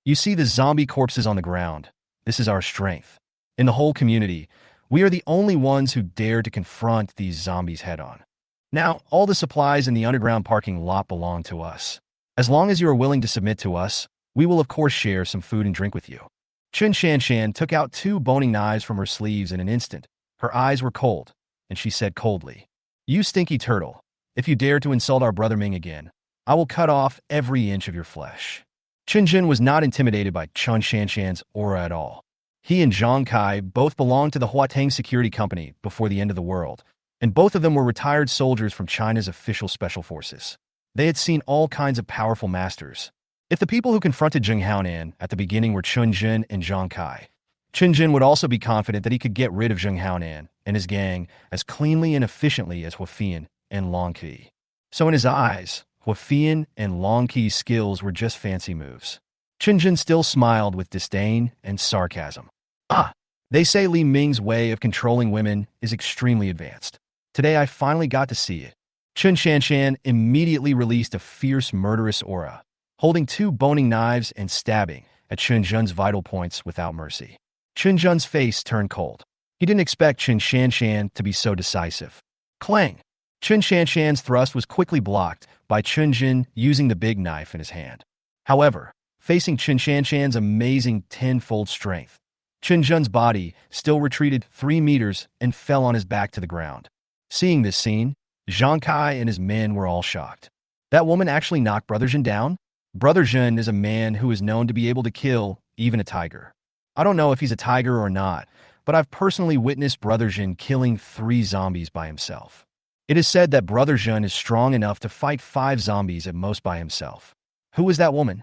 You see the zombie corpses on the ground. This is our strength. In the whole community, we are the only ones who dare to confront these zombies head-on. Now, all the supplies in the underground parking lot belong to us. As long as you are willing to submit to us, we will of course share some food and drink with you." Chun Shanshan took out 2 boning knives from her sleeves in an instant. Her eyes were cold, and she said coldly, "You stinky turtle, if you dare to insult our brother Ming again, I will cut off every inch of your flesh." Chun Jin was not intimidated by Chun Shanshan's aura at all. He and Zhang Kai both belonged to the Huateng Security Company before the end of the world, and both of them were retired soldiers from China's official special forces. They had seen all kinds of powerful masters. If the people who confronted Zheng Haonan at the beginning were Chun Jin and Zhang Kai, Chun Jin would also be confident that he could get rid of Zheng Haonan and his gang as cleanly and efficiently as Huafian and Long Qi. So in his eyes, Huafian and Long Qi's skills were just fancy moves. Chun Jin still smiled with disdain and sarcasm. "Ah, they say Li Ming's way of controlling women is extremely advanced. Today I finally got to see it." Chun Shanshan immediately released a fierce, murderous aura, holding 2 boning knives and stabbing at Chun Jun's vital points without mercy. Chun Jun's face turned cold. He didn't expect Chun Shanshan to be so decisive. Clang! Chun Shanshan's thrust was quickly blocked by Chun Jin using the big knife in his hand. However, facing Chun Shanshan's amazing 10-fold strength, Chun Jun's body still retreated 3 meters and fell on his back to the ground. Seeing this scene, Zhang Kai and his men were all shocked. That woman actually knocked Brother Jin down? Brother Jin is a man who is known to be able to kill even a tiger. I don't know if he's a tiger or not, but I've personally witnessed Brother Jin killing 3 zombies by himself. It is said that Brother Jin is strong enough to fight 5 zombies at most by himself. Who is that woman?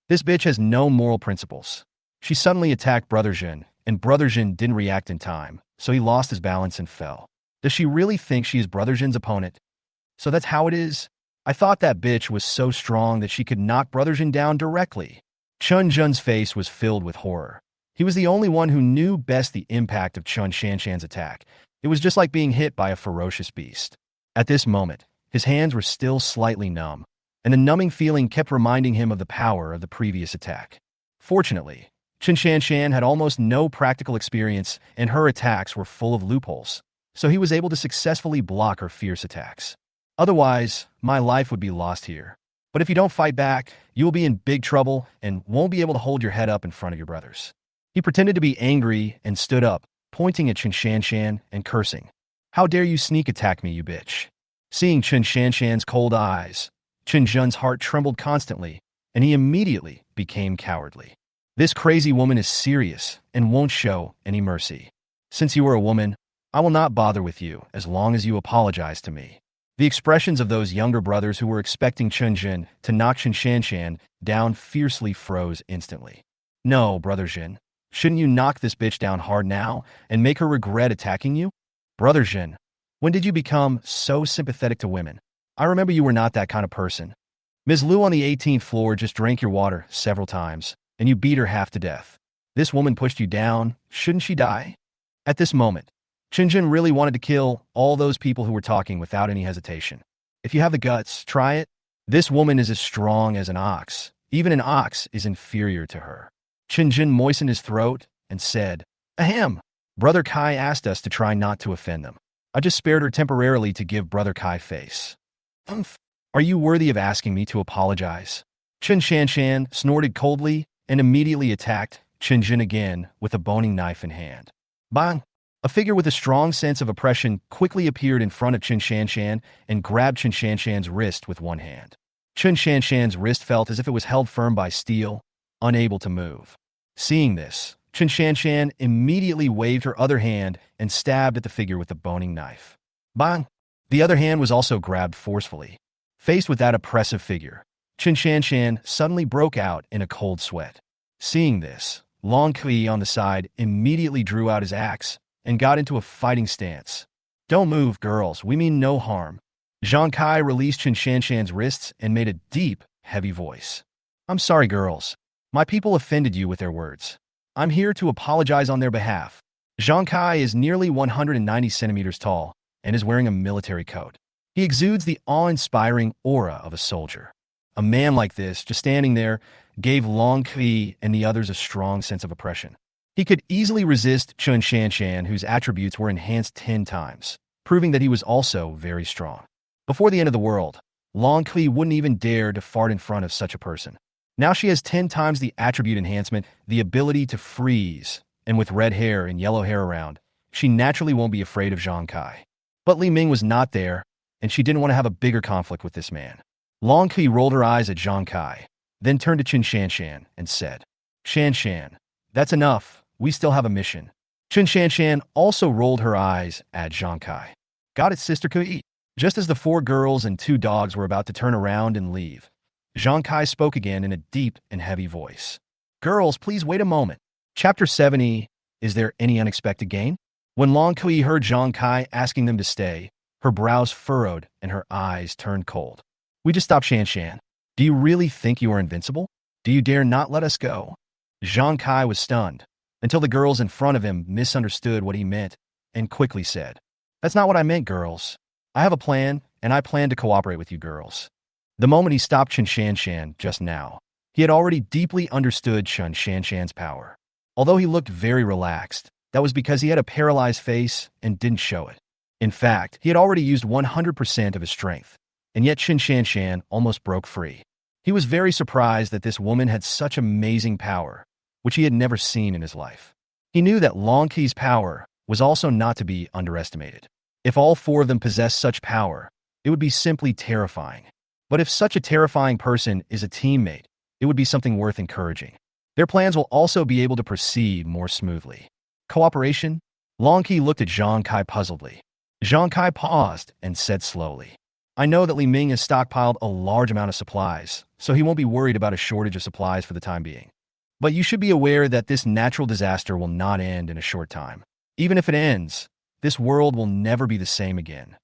This bitch has no moral principles. She suddenly attacked Brother Jin, and Brother Jin didn't react in time, so he lost his balance and fell. Does she really think she is Brother Jin's opponent? So that's how it is? I thought that bitch was so strong that she could knock Brother Jin down directly. Chun Jun's face was filled with horror. He was the only one who knew best the impact of Chun Shanshan's attack. It was just like being hit by a ferocious beast. At this moment, his hands were still slightly numb, and the numbing feeling kept reminding him of the power of the previous attack. Fortunately, Chun Shanshan had almost no practical experience, and her attacks were full of loopholes, so he was able to successfully block her fierce attacks. Otherwise, my life would be lost here. But if you don't fight back, you will be in big trouble and won't be able to hold your head up in front of your brothers. He pretended to be angry and stood up, pointing at Chen Shanshan and cursing. How dare you sneak attack me, you bitch? Seeing Chen Shanshan's cold eyes, Chen Zhen's heart trembled constantly, and he immediately became cowardly. This crazy woman is serious and won't show any mercy. Since you are a woman, I will not bother with you as long as you apologize to me. The expressions of those younger brothers who were expecting Chen Zhen to knock Chen Shanshan down fiercely froze instantly. No, Brother Zhen. Shouldn't you knock this bitch down hard now and make her regret attacking you? Brother Zhen, when did you become so sympathetic to women? I remember you were not that kind of person. Ms. Liu on the 18th floor just drank your water several times, and you beat her half to death. This woman pushed you down. Shouldn't she die? At this moment, Chen Zhen really wanted to kill all those people who were talking without any hesitation. If you have the guts, try it. This woman is as strong as an ox. Even an ox is inferior to her. Chen Zhen moistened his throat and said, Ahem. Brother Kai asked us to try not to offend them. I just spared her temporarily to give Brother Kai face. Humph. Are you worthy of asking me to apologize? Chen Shanshan snorted coldly and immediately attacked Chen Zhen again with a boning knife in hand. Bang! A figure with a strong sense of oppression quickly appeared in front of Chen Shanshan and grabbed Chen Shanshan's wrist with one hand. Chen Shanshan's wrist felt as if it was held firm by steel, unable to move. Seeing this, Chen Shanshan immediately waved her other hand and stabbed at the figure with the boning knife. Bang! The other hand was also grabbed forcefully. Faced with that oppressive figure, Chen Shanshan suddenly broke out in a cold sweat. Seeing this, Long Kui on the side immediately drew out his axe and got into a fighting stance. Don't move, girls, we mean no harm. Zhang Kai released Chen Shanshan's wrists and made a deep, heavy voice. I'm sorry, girls. My people offended you with their words. I'm here to apologize on their behalf. Zhang Kai is nearly 190 centimeters tall and is wearing a military coat. He exudes the awe-inspiring aura of a soldier. A man like this, just standing there, gave Long Kui and the others a strong sense of oppression. He could easily resist Chen Shanshan, whose attributes were enhanced 10 times, proving that he was also very strong. Before the end of the world, Long Kui wouldn't even dare to fart in front of such a person. Now she has 10 times the attribute enhancement, the ability to freeze, and with red hair and yellow hair around, she naturally won't be afraid of Zhang Kai. But Li Ming was not there, and she didn't want to have a bigger conflict with this man. Long Kui rolled her eyes at Zhang Kai, then turned to Chen Shanshan and said, Shanshan, that's enough. We still have a mission. Chen Shanshan also rolled her eyes at Zhang Kai. Got it, Sister Kui. Just as the 4 girls and 2 dogs were about to turn around and leave, Zhang Kai spoke again in a deep and heavy voice. Girls, please wait a moment. Chapter 70, Is There Any Unexpected Gain? When Long Kui heard Zhang Kai asking them to stay, her brows furrowed and her eyes turned cold. We just stopped, Shanshan. Do you really think you are invincible? Do you dare not let us go? Zhang Kai was stunned, until the girls in front of him misunderstood what he meant and quickly said, That's not what I meant, girls. I have a plan, and I plan to cooperate with you girls. The moment he stopped Chen Shanshan just now, he had already deeply understood Chen Shanshan's power. Although he looked very relaxed, that was because he had a paralyzed face and didn't show it. In fact, he had already used 100% of his strength, and yet Chen Shanshan almost broke free. He was very surprised that this woman had such amazing power, which he had never seen in his life. He knew that Long Kui's power was also not to be underestimated. If all 4 of them possessed such power, it would be simply terrifying. But if such a terrifying person is a teammate, it would be something worth encouraging. Their plans will also be able to proceed more smoothly. Cooperation? Long Kui looked at Zhang Kai puzzledly. Zhang Kai paused and said slowly, I know that Li Ming has stockpiled a large amount of supplies, so he won't be worried about a shortage of supplies for the time being. But you should be aware that this natural disaster will not end in a short time. Even if it ends, this world will never be the same again.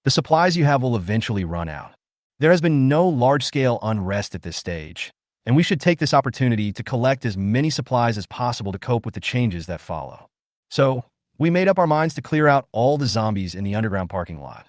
The supplies you have will eventually run out. There has been no large-scale unrest at this stage, and we should take this opportunity to collect as many supplies as possible to cope with the changes that follow. So, we made up our minds to clear out all the zombies in the underground parking lot.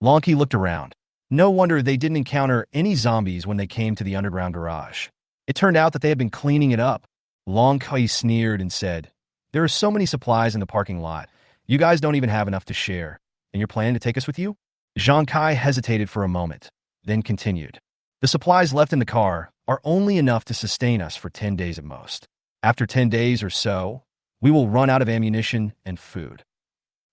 Long Kui looked around. No wonder they didn't encounter any zombies when they came to the underground garage. It turned out that they had been cleaning it up. Long Kui sneered and said, There are so many supplies in the parking lot. You guys don't even have enough to share, and you're planning to take us with you? Zhang Kai hesitated for a moment, then continued. The supplies left in the car are only enough to sustain us for 10 days at most. After 10 days or so, we will run out of ammunition and food.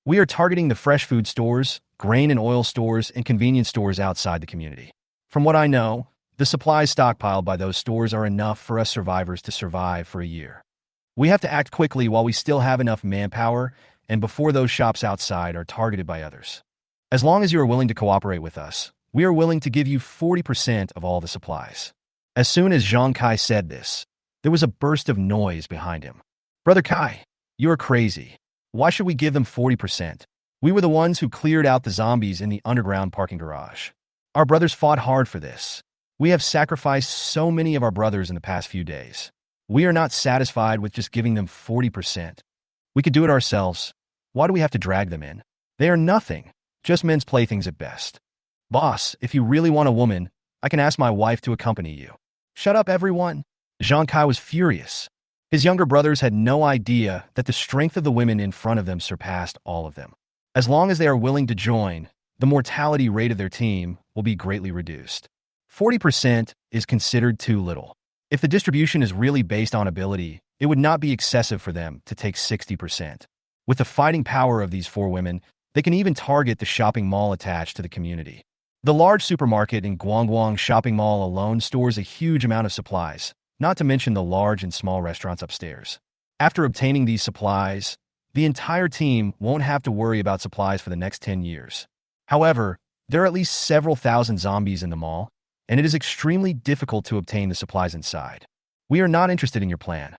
We are targeting the fresh food stores, grain and oil stores, and convenience stores outside the community. From what I know, the supplies stockpiled by those stores are enough for us survivors to survive for a year. We have to act quickly while we still have enough manpower and before those shops outside are targeted by others. As long as you are willing to cooperate with us, we are willing to give you 40% of all the supplies. As soon as Zhang Kai said this, there was a burst of noise behind him. Brother Kai, you are crazy. Why should we give them 40%? We were the ones who cleared out the zombies in the underground parking garage. Our brothers fought hard for this. We have sacrificed so many of our brothers in the past few days. We are not satisfied with just giving them 40%. We could do it ourselves. Why do we have to drag them in? They are nothing, just men's playthings at best. Boss, if you really want a woman, I can ask my wife to accompany you. Shut up, everyone. Zhang Kai was furious. His younger brothers had no idea that the strength of the women in front of them surpassed all of them. As long as they are willing to join, the mortality rate of their team will be greatly reduced. 40% is considered too little. If the distribution is really based on ability, it would not be excessive for them to take 60%. With the fighting power of these 4 women, they can even target the shopping mall attached to the community. The large supermarket in Guangguang Shopping Mall alone stores a huge amount of supplies, not to mention the large and small restaurants upstairs. After obtaining these supplies, the entire team won't have to worry about supplies for the next 10 years. However, there are at least several thousand zombies in the mall, and it is extremely difficult to obtain the supplies inside. We are not interested in your plan,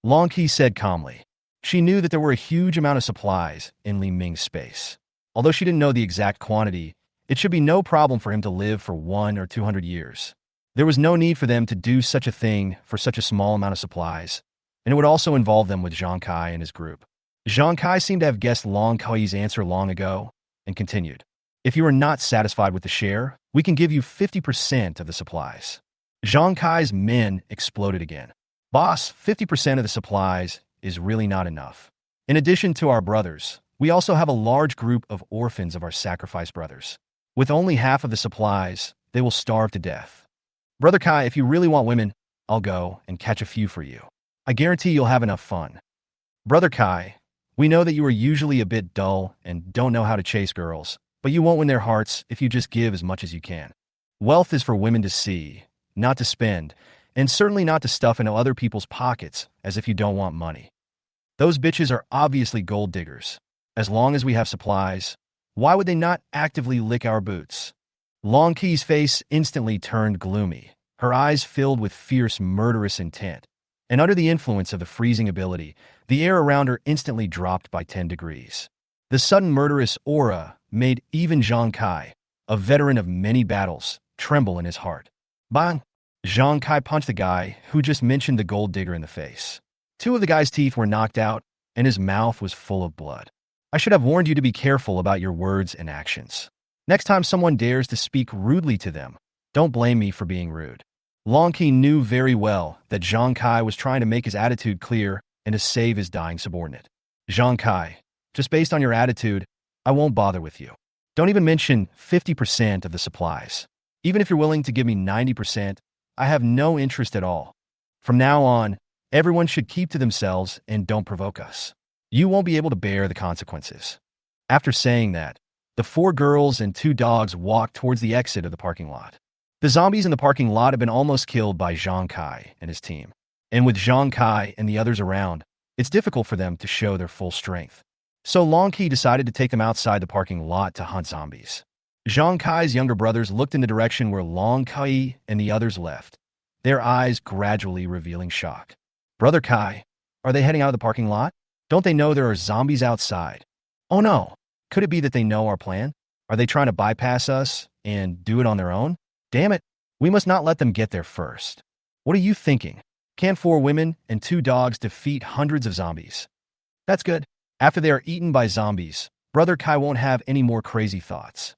Long Qi said calmly. She knew that there were a huge amount of supplies in Li Ming's space. Although she didn't know the exact quantity, it should be no problem for him to live for 100 or 200 years. There was no need for them to do such a thing for such a small amount of supplies, and it would also involve them with Zhang Kai and his group. Zhang Kai seemed to have guessed Long Qi's answer long ago, and continued. If you are not satisfied with the share, we can give you 50% of the supplies. Zhang Kai's men exploded again. Boss, 50% of the supplies is really not enough. In addition to our brothers, we also have a large group of orphans of our sacrificed brothers. With only half of the supplies, they will starve to death. Brother Kai, if you really want women, I'll go and catch a few for you. I guarantee you'll have enough fun. Brother Kai, we know that you are usually a bit dull and don't know how to chase girls, but you won't win their hearts if you just give as much as you can. Wealth is for women to see, not to spend, and certainly not to stuff into other people's pockets as if you don't want money. Those bitches are obviously gold diggers. As long as we have supplies, why would they not actively lick our boots? Long Qi's face instantly turned gloomy, her eyes filled with fierce, murderous intent. And under the influence of the freezing ability, the air around her instantly dropped by 10 degrees. The sudden murderous aura made even Zhang Kai, a veteran of many battles, tremble in his heart. Bang! Zhang Kai punched the guy who just mentioned the gold digger in the face. 2 of the guy's teeth were knocked out, and his mouth was full of blood. I should have warned you to be careful about your words and actions. Next time someone dares to speak rudely to them, don't blame me for being rude. Long Qi knew very well that Zhang Kai was trying to make his attitude clear and to save his dying subordinate. Zhang Kai, just based on your attitude, I won't bother with you. Don't even mention 50% of the supplies. Even if you're willing to give me 90%, I have no interest at all. From now on, everyone should keep to themselves and don't provoke us. You won't be able to bear the consequences. After saying that, the 4 girls and 2 dogs walked towards the exit of the parking lot. The zombies in the parking lot had been almost killed by Zhang Kai and his team. And with Zhang Kai and the others around, it's difficult for them to show their full strength. So Long Qi decided to take them outside the parking lot to hunt zombies. Zhang Kai's younger brothers looked in the direction where Long Qi and the others left, their eyes gradually revealing shock. Brother Kai, are they heading out of the parking lot? Don't they know there are zombies outside? Oh no, could it be that they know our plan? Are they trying to bypass us and do it on their own? Damn it, we must not let them get there first. What are you thinking? Can 4 women and 2 dogs defeat hundreds of zombies? That's good. After they are eaten by zombies, Brother Kai won't have any more crazy thoughts.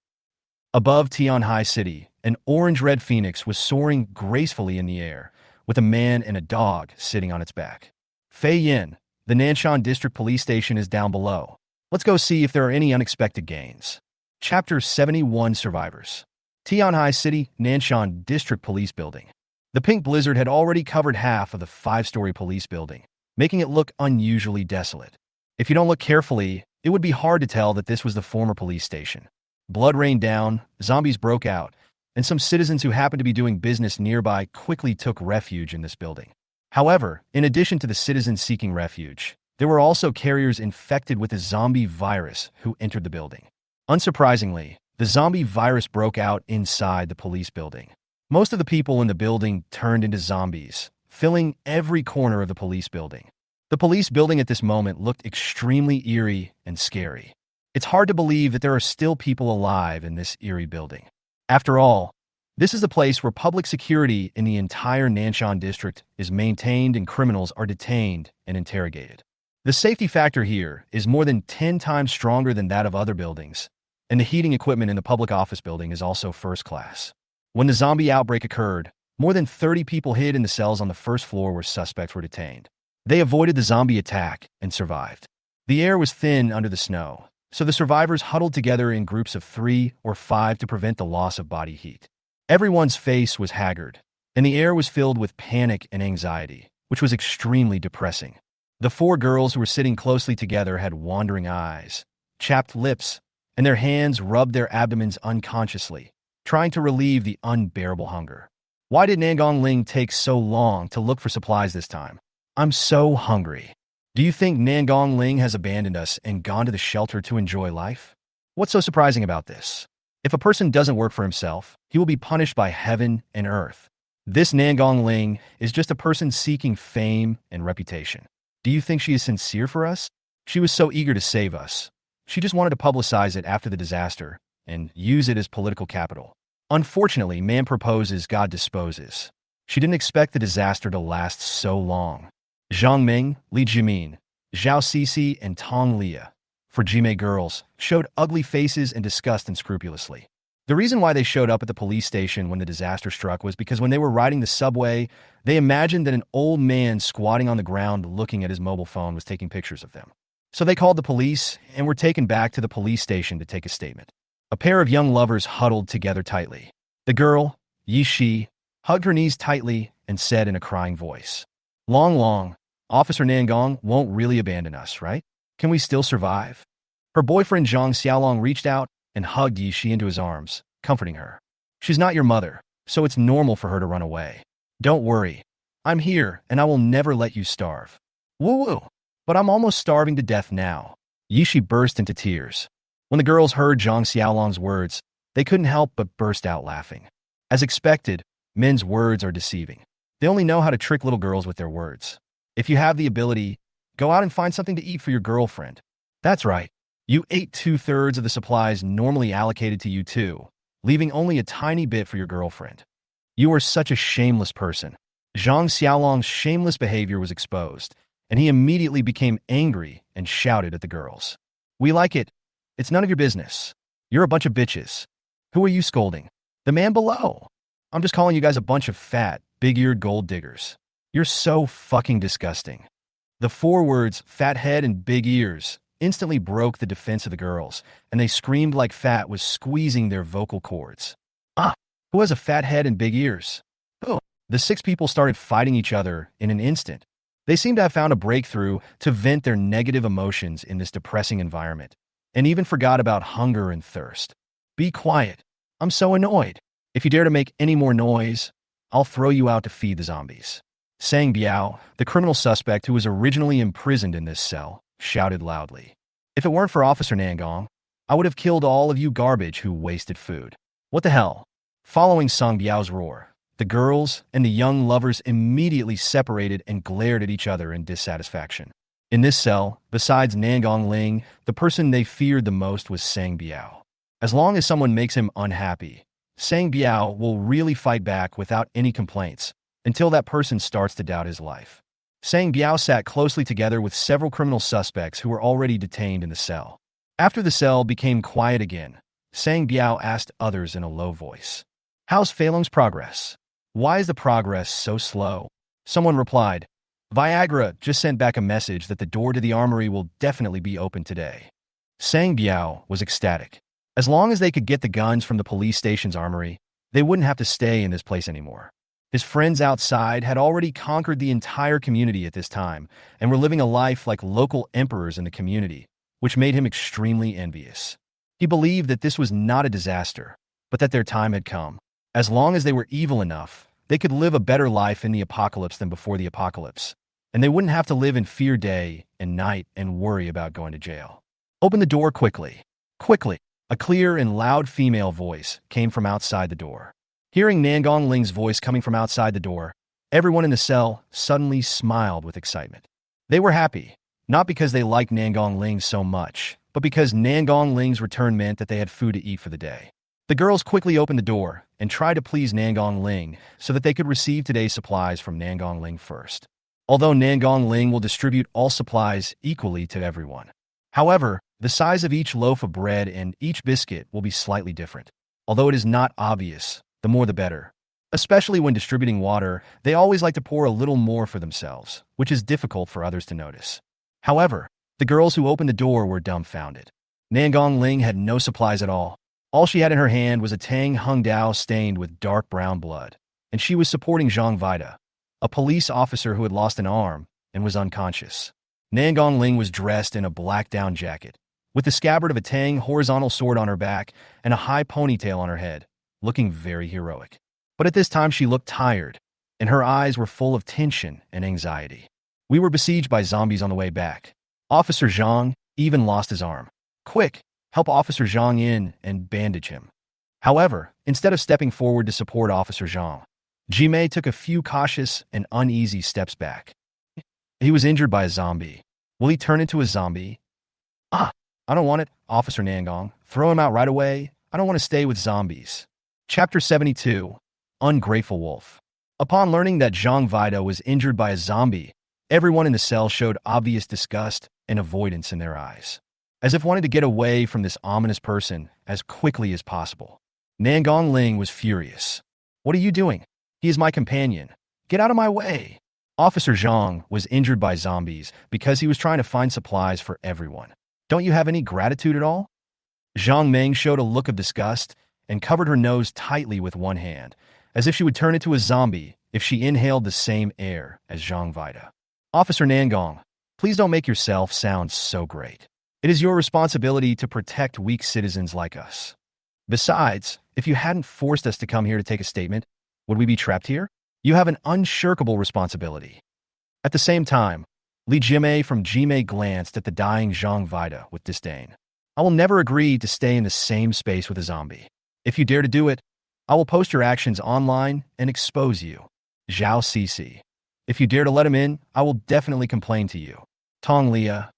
Above Tianhai City, an orange-red phoenix was soaring gracefully in the air, with a man and a dog sitting on its back. Fei Yin, the Nanson District Police Station is down below. Let's go see if there are any unexpected gains. Chapter 71 Survivors. Tianhai City, Nanson District Police Building. The pink blizzard had already covered half of the 5-story police building, making it look unusually desolate. If you don't look carefully, it would be hard to tell that this was the former police station. Blood rained down, zombies broke out, and some citizens who happened to be doing business nearby quickly took refuge in this building. However, in addition to the citizens seeking refuge, there were also carriers infected with the zombie virus who entered the building. Unsurprisingly, the zombie virus broke out inside the police building. Most of the people in the building turned into zombies, filling every corner of the police building. The police building at this moment looked extremely eerie and scary. It's hard to believe that there are still people alive in this eerie building. After all, this is the place where public security in the entire Nanson district is maintained and criminals are detained and interrogated. The safety factor here is more than 10 times stronger than that of other buildings, and the heating equipment in the public office building is also first class. When the zombie outbreak occurred, more than 30 people hid in the cells on the first floor where suspects were detained. They avoided the zombie attack and survived. The air was thin under the snow, so the survivors huddled together in groups of 3 or 5 to prevent the loss of body heat. Everyone's face was haggard, and the air was filled with panic and anxiety, which was extremely depressing. The 4 girls who were sitting closely together had wandering eyes, chapped lips, and their hands rubbed their abdomens unconsciously, trying to relieve the unbearable hunger. Why did Nangon Ling take so long to look for supplies this time? I'm so hungry. Do you think Nangon Ling has abandoned us and gone to the shelter to enjoy life? What's so surprising about this? If a person doesn't work for himself, he will be punished by heaven and earth. This Nangon Ling is just a person seeking fame and reputation. Do you think she is sincere for us? She was so eager to save us. She just wanted to publicize it after the disaster and use it as political capital. Unfortunately, man proposes, God disposes. She didn't expect the disaster to last so long. Zhang Ming, Li Jimin, Zhao Sisi, and Tong Lia, for Jime girls, showed ugly faces and disgust unscrupulously. The reason why they showed up at the police station when the disaster struck was because when they were riding the subway, they imagined that an old man squatting on the ground looking at his mobile phone was taking pictures of them. So they called the police and were taken back to the police station to take a statement. A pair of young lovers huddled together tightly. The girl, Yi Shi, hugged her knees tightly and said in a crying voice, Long, Officer Nangong won't really abandon us, right? Can we still survive? Her boyfriend Zhang Xiaolong reached out and hugged Yi Shi into his arms, comforting her. She's not your mother, so it's normal for her to run away. Don't worry. I'm here, and I will never let you starve. Woo-woo! But I'm almost starving to death now. Yi Shi burst into tears. When the girls heard Zhang Xiaolong's words, they couldn't help but burst out laughing. As expected, men's words are deceiving. They only know how to trick little girls with their words. If you have the ability, go out and find something to eat for your girlfriend. That's right. You ate 2/3 of the supplies normally allocated to you too, leaving only a tiny bit for your girlfriend. You are such a shameless person. Zhang Xiaolong's shameless behavior was exposed, and he immediately became angry and shouted at the girls. We like it. It's none of your business. You're a bunch of bitches. Who are you scolding? The man below. I'm just calling you guys a bunch of fat, big-eared gold diggers. You're so fucking disgusting. The 4 words, fat head and big ears, instantly broke the defense of the girls, and they screamed like fat was squeezing their vocal cords. Who has a fat head and big ears? Who? The 6 people started fighting each other in an instant. They seemed to have found a breakthrough to vent their negative emotions in this depressing environment, and even forgot about hunger and thirst. Be quiet. I'm so annoyed. If you dare to make any more noise, I'll throw you out to feed the zombies. Sang Biao, the criminal suspect who was originally imprisoned in this cell, shouted loudly. If it weren't for Officer Nangong, I would have killed all of you garbage who wasted food. What the hell? Following Sang Biao's roar, the girls and the young lovers immediately separated and glared at each other in dissatisfaction. In this cell, besides Nangong Ling, the person they feared the most was Sang Biao. As long as someone makes him unhappy, Sang Biao will really fight back without any complaints until that person starts to doubt his life. Sang Biao sat closely together with several criminal suspects who were already detained in the cell. After the cell became quiet again, Sang Biao asked others in a low voice, How's Feilong's progress? Why is the progress so slow? Someone replied, Viagra just sent back a message that the door to the armory will definitely be open today. Sang Biao was ecstatic. As long as they could get the guns from the police station's armory, they wouldn't have to stay in this place anymore. His friends outside had already conquered the entire community at this time and were living a life like local emperors in the community, which made him extremely envious. He believed that this was not a disaster, but that their time had come. As long as they were evil enough, they could live a better life in the apocalypse than before the apocalypse, and they wouldn't have to live in fear day and night and worry about going to jail. Open the door quickly. Quickly! A clear and loud female voice came from outside the door. Hearing Nangong Ling's voice coming from outside the door, everyone in the cell suddenly smiled with excitement. They were happy, not because they liked Nangong Ling so much, but because Nangong Ling's return meant that they had food to eat for the day. The girls quickly opened the door and tried to please Nangong Ling so that they could receive today's supplies from Nangong Ling first. Although Nangong Ling will distribute all supplies equally to everyone. However, the size of each loaf of bread and each biscuit will be slightly different. Although it is not obvious, the more the better. Especially when distributing water, they always like to pour a little more for themselves, which is difficult for others to notice. However, the girls who opened the door were dumbfounded. Nangong Ling had no supplies at all. All she had in her hand was a Tang Hung Dao stained with dark brown blood, and she was supporting Zhang Vida, a police officer who had lost an arm and was unconscious. Nangong Ling was dressed in a black down jacket, with the scabbard of a Tang horizontal sword on her back and a high ponytail on her head, looking very heroic. But at this time she looked tired, and her eyes were full of tension and anxiety. We were besieged by zombies on the way back. Officer Zhang even lost his arm. Quick, help Officer Zhang in and bandage him. However, instead of stepping forward to support Officer Zhang, Jimei took a few cautious and uneasy steps back. He was injured by a zombie. Will he turn into a zombie? I don't want it, Officer Nangong. Throw him out right away. I don't want to stay with zombies. Chapter 72. Ungrateful Wolf. Upon learning that Zhang Vida was injured by a zombie, everyone in the cell showed obvious disgust and avoidance in their eyes, as if wanting to get away from this ominous person as quickly as possible. Nangong Ling was furious. What are you doing? He is my companion. Get out of my way. Officer Zhang was injured by zombies because he was trying to find supplies for everyone. Don't you have any gratitude at all? Zhang Meng showed a look of disgust and covered her nose tightly with one hand, as if she would turn into a zombie if she inhaled the same air as Zhang Vida. Officer Nangong, please don't make yourself sound so great. It is your responsibility to protect weak citizens like us. Besides, if you hadn't forced us to come here to take a statement, would we be trapped here? You have an unshirkable responsibility. At the same time, Li Jimei from Jimei glanced at the dying Zhang Vida with disdain. I will never agree to stay in the same space with a zombie. If you dare to do it, I will post your actions online and expose you. Zhao Cixi. If you dare to let him in, I will definitely complain to you. Tong Lia.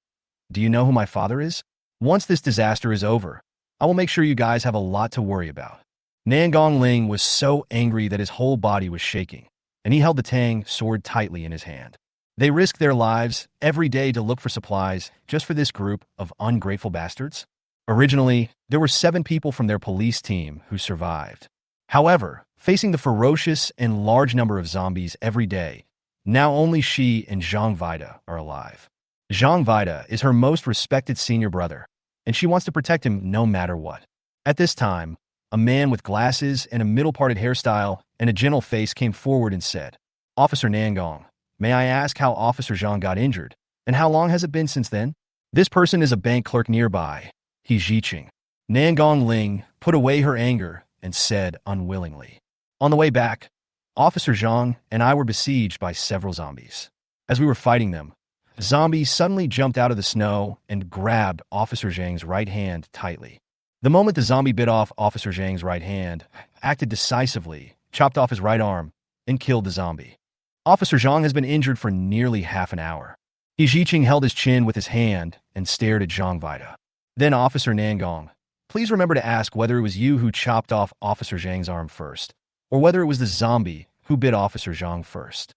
Do you know who my father is? Once this disaster is over, I will make sure you guys have a lot to worry about. Nangong Ling was so angry that his whole body was shaking, and he held the Tang sword tightly in his hand. They risk their lives every day to look for supplies just for this group of ungrateful bastards. Originally, there were 7 people from their police team who survived. However, facing the ferocious and large number of zombies every day, now only she and Zhang Vida are alive. Zhang Vida is her most respected senior brother, and she wants to protect him no matter what. At this time, a man with glasses and a middle-parted hairstyle and a gentle face came forward and said, Officer Nangong, may I ask how Officer Zhang got injured, and how long has it been since then? This person is a bank clerk nearby. He's Ziqing. Nangong Ling put away her anger and said unwillingly. On the way back, Officer Zhang and I were besieged by several zombies. As we were fighting them, a zombie suddenly jumped out of the snow and grabbed Officer Zhang's right hand tightly. The moment the zombie bit off Officer Zhang's right hand, acted decisively, chopped off his right arm, and killed the zombie. Officer Zhang has been injured for nearly half an hour. Ziqing held his chin with his hand and stared at Zhang Vida. Then Officer Nangong, please remember to ask whether it was you who chopped off Officer Zhang's arm first, or whether it was the zombie who bit Officer Zhang first.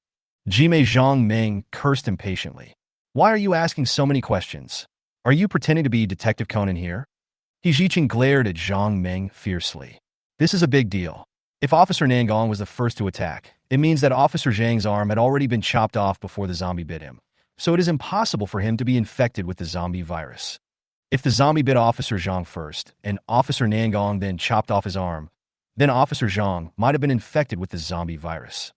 Jimei Zhang Meng cursed impatiently. Why are you asking so many questions? Are you pretending to be Detective Conan here? Ziqing glared at Zhang Meng fiercely. This is a big deal. If Officer Nangong was the first to attack, it means that Officer Zhang's arm had already been chopped off before the zombie bit him, so it is impossible for him to be infected with the zombie virus. If the zombie bit Officer Zhang first, and Officer Nangong then chopped off his arm, then Officer Zhang might have been infected with the zombie virus.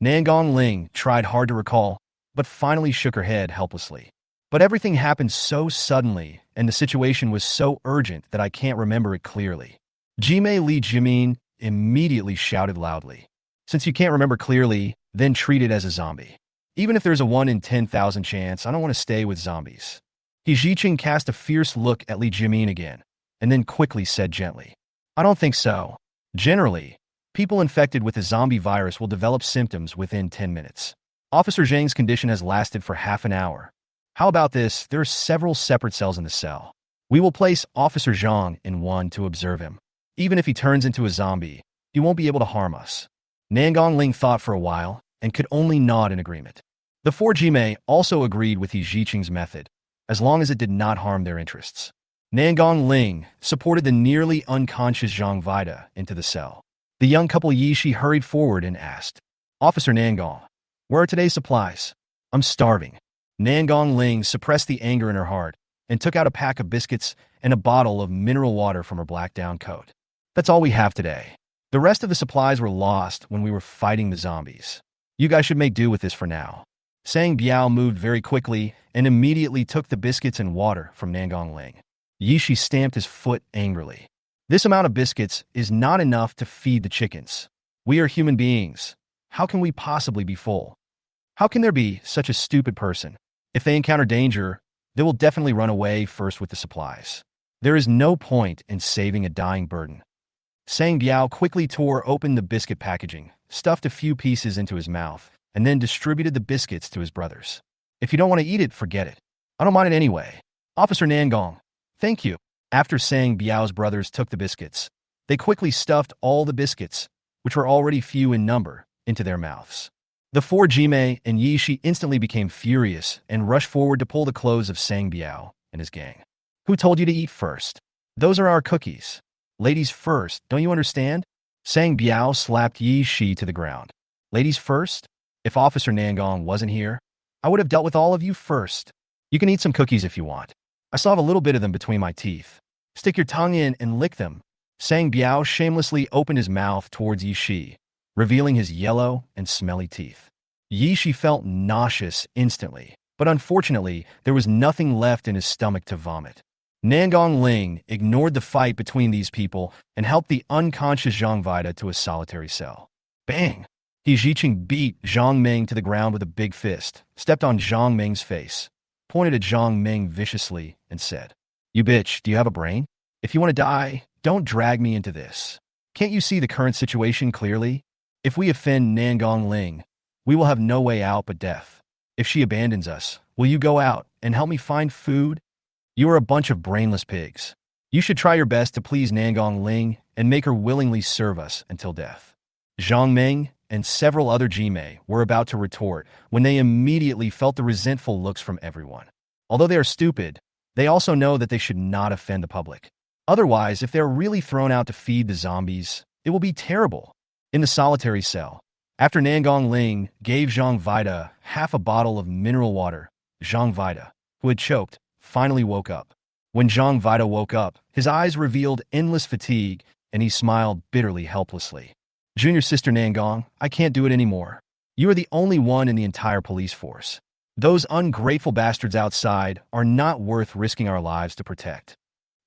Nangon Ling tried hard to recall, but finally shook her head helplessly. But everything happened so suddenly, and the situation was so urgent that I can't remember it clearly. Jimei Li Jimin immediately shouted loudly. Since you can't remember clearly, then treat it as a zombie. Even if there's a 1 in 10,000 chance, I don't want to stay with zombies. He Jiqing cast a fierce look at Li Jimin again, and then quickly said gently, I don't think so. Generally, people infected with the zombie virus will develop symptoms within 10 minutes. Officer Zhang's condition has lasted for half an hour. How about this? There are several separate cells in the cell. We will place Officer Zhang in one to observe him. Even if he turns into a zombie, he won't be able to harm us. Nangon Ling thought for a while and could only nod in agreement. The four Jimei also agreed with He Jiqing's method, as long as it did not harm their interests. Nangon Ling supported the nearly unconscious Zhang Vida into the cell. The young couple Yishi hurried forward and asked, Officer Nangon, where are today's supplies? I'm starving. Nangon Ling suppressed the anger in her heart and took out a pack of biscuits and a bottle of mineral water from her black down coat. That's all we have today. The rest of the supplies were lost when we were fighting the zombies. You guys should make do with this for now. Sang Biao moved very quickly and immediately took the biscuits and water from Nangon Ling. Yishi stamped his foot angrily. This amount of biscuits is not enough to feed the chickens. We are human beings. How can we possibly be full? How can there be such a stupid person? If they encounter danger, they will definitely run away first with the supplies. There is no point in saving a dying burden. Sang Biao quickly tore open the biscuit packaging, stuffed a few pieces into his mouth, and then distributed the biscuits to his brothers. If you don't want to eat it, forget it. I don't mind it anyway. Officer Nangong, thank you. After Sang Biao's brothers took the biscuits, they quickly stuffed all the biscuits, which were already few in number, into their mouths. The four Jimei and Yishi instantly became furious and rushed forward to pull the clothes of Sang Biao and his gang. Who told you to eat first? Those are our cookies. Ladies first, don't you understand? Sang Biao slapped Yishi to the ground. Ladies first? If Officer Nangong wasn't here, I would have dealt with all of you first. You can eat some cookies if you want. I still have a little bit of them between my teeth. Stick your tongue in and lick them. Sang Biao shamelessly opened his mouth towards Yishi, revealing his yellow and smelly teeth. Yishi felt nauseous instantly, but unfortunately, there was nothing left in his stomach to vomit. Nangon Ling ignored the fight between these people and helped the unconscious Zhang Vida to a solitary cell. Bang! He Jiqing beat Zhang Meng to the ground with a big fist, stepped on Zhang Meng's face, pointed at Zhang Meng viciously, and said, You bitch, do you have a brain? If you want to die, don't drag me into this. Can't you see the current situation clearly? If we offend Nangon Ling, we will have no way out but death. If she abandons us, will you go out and help me find food? You are a bunch of brainless pigs. You should try your best to please Nangon Ling and make her willingly serve us until death. Zhang Meng and several other Jimei were about to retort when they immediately felt the resentful looks from everyone. Although they are stupid, they also know that they should not offend the public. Otherwise, if they are really thrown out to feed the zombies, it will be terrible. In the solitary cell, after Nangon Ling gave Zhang Vida half a bottle of mineral water, Zhang Vida, who had choked, finally woke up. When Zhang Vida woke up, his eyes revealed endless fatigue, and he smiled bitterly helplessly. Junior Sister Nangong, I can't do it anymore. You are the only one in the entire police force. Those ungrateful bastards outside are not worth risking our lives to protect.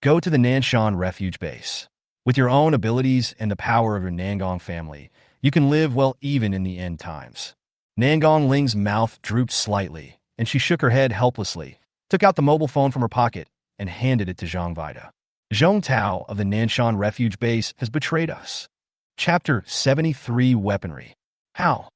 Go to the Nanson refuge base. With your own abilities and the power of your Nangong family, you can live well even in the end times. Nangon Ling's mouth drooped slightly, and she shook her head helplessly, took out the mobile phone from her pocket, and handed it to Zhang Vida. Zhong Tao of the Nanson refuge base has betrayed us. Chapter 73 Weaponry. How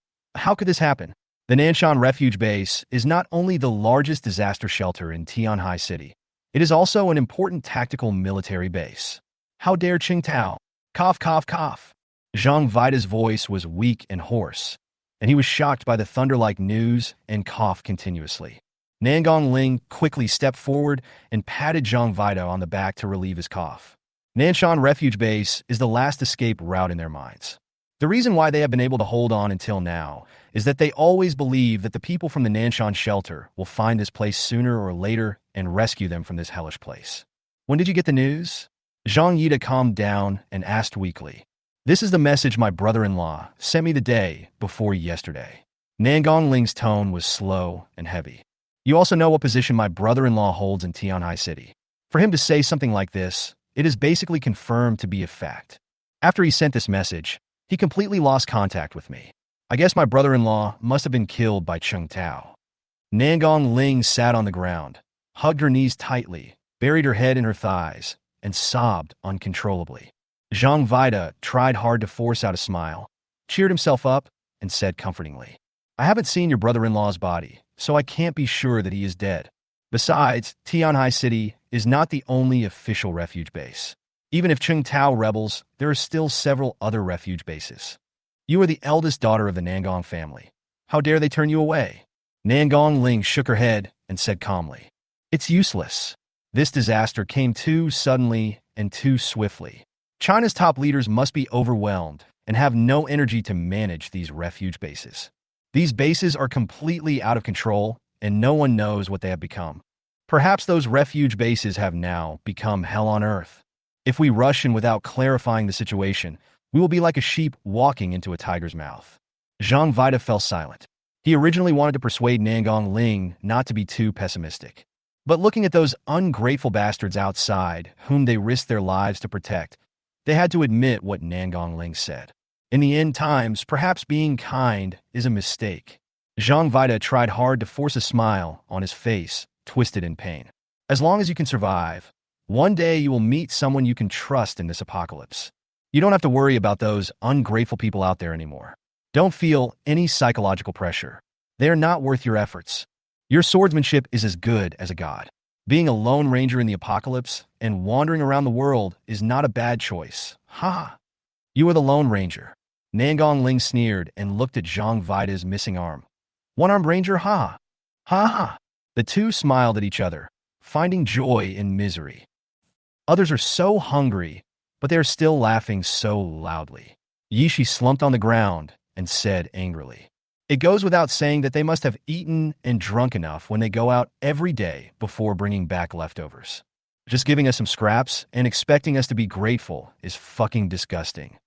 could this happen? The Nanson refuge base is not only the largest disaster shelter in Tianhai City, it is also an important tactical military base. How dare Qingtao? Cough, cough, cough. Zhang Vida's voice was weak and hoarse, and he was shocked by the thunder-like news and coughed continuously. Nangon Ling quickly stepped forward and patted Zhang Vida on the back to relieve his cough. Nanson Refuge Base is the last escape route in their minds. The reason why they have been able to hold on until now is that they always believe that the people from the Nanson shelter will find this place sooner or later and rescue them from this hellish place. When did you get the news? Zhang Yida calmed down and asked weakly. This is the message my brother-in-law sent me the day before yesterday. Nangon Ling's tone was slow and heavy. You also know what position my brother-in-law holds in Tianhai City. For him to say something like this, it is basically confirmed to be a fact. After he sent this message, he completely lost contact with me. I guess my brother-in-law must have been killed by Cheng Tao. Nangon Ling sat on the ground, hugged her knees tightly, buried her head in her thighs, and sobbed uncontrollably. Zhang Vida tried hard to force out a smile, cheered himself up, and said comfortingly, I haven't seen your brother-in-law's body, so I can't be sure that he is dead. Besides, Tianhai City is not the only official refuge base. Even if Cheng Tao rebels, there are still several other refuge bases. You are the eldest daughter of the Nangon family. How dare they turn you away? Nangon Ling shook her head and said calmly, It's useless. This disaster came too suddenly and too swiftly. China's top leaders must be overwhelmed and have no energy to manage these refuge bases. These bases are completely out of control, and no one knows what they have become. Perhaps those refuge bases have now become hell on earth. If we rush in without clarifying the situation, we will be like a sheep walking into a tiger's mouth. Zhang Vida fell silent. He originally wanted to persuade Nangon Ling not to be too pessimistic. But looking at those ungrateful bastards outside, whom they risked their lives to protect, they had to admit what Nangon Ling said. In the end times, perhaps being kind is a mistake. Zhang Vida tried hard to force a smile on his face, twisted in pain. As long as you can survive, one day you will meet someone you can trust in this apocalypse. You don't have to worry about those ungrateful people out there anymore. Don't feel any psychological pressure. They are not worth your efforts. Your swordsmanship is as good as a god. Being a lone ranger in the apocalypse and wandering around the world is not a bad choice. Ha! You are the Lone Ranger. Nangon Ling sneered and looked at Zhang Vida's missing arm. One-armed ranger, ha! Ha ha! The two smiled at each other, finding joy in misery. Others are so hungry, but they are still laughing so loudly. Yishi slumped on the ground and said angrily, It goes without saying that they must have eaten and drunk enough when they go out every day before bringing back leftovers. Just giving us some scraps and expecting us to be grateful is fucking disgusting.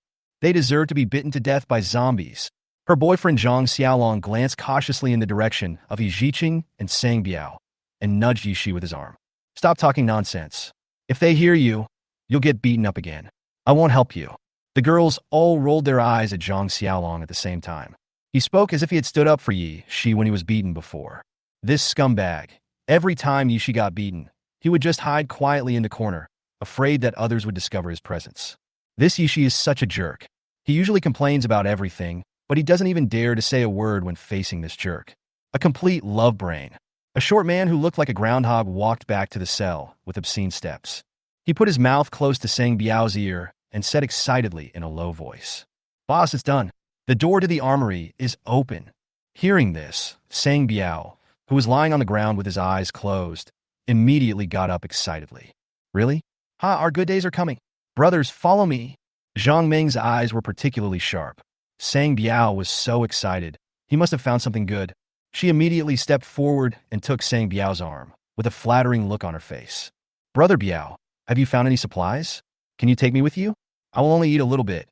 They deserve to be bitten to death by zombies. Her boyfriend Zhang Xiaolong glanced cautiously in the direction of Yi Ziqing and Sang Biao and nudged Yishi with his arm. Stop talking nonsense. If they hear you, you'll get beaten up again. I won't help you. The girls all rolled their eyes at Zhang Xiaolong at the same time. He spoke as if he had stood up for Yi Shi when he was beaten before. This scumbag, every time Yi Shi got beaten, he would just hide quietly in the corner, afraid that others would discover his presence. This Yi Shi is such a jerk. He usually complains about everything, but he doesn't even dare to say a word when facing this jerk. A complete love brain. A short man who looked like a groundhog walked back to the cell with obscene steps. He put his mouth close to Sang Biao's ear and said excitedly in a low voice, Boss, it's done. The door to the armory is open. Hearing this, Sang Biao, who was lying on the ground with his eyes closed, immediately got up excitedly. Really? Ha, our good days are coming. Brothers, follow me. Zhang Meng's eyes were particularly sharp. Sang Biao was so excited. He must have found something good. She immediately stepped forward and took Sang Biao's arm, with a flattering look on her face. Brother Biao, have you found any supplies? Can you take me with you? I will only eat a little bit.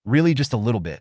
Really, just a little bit.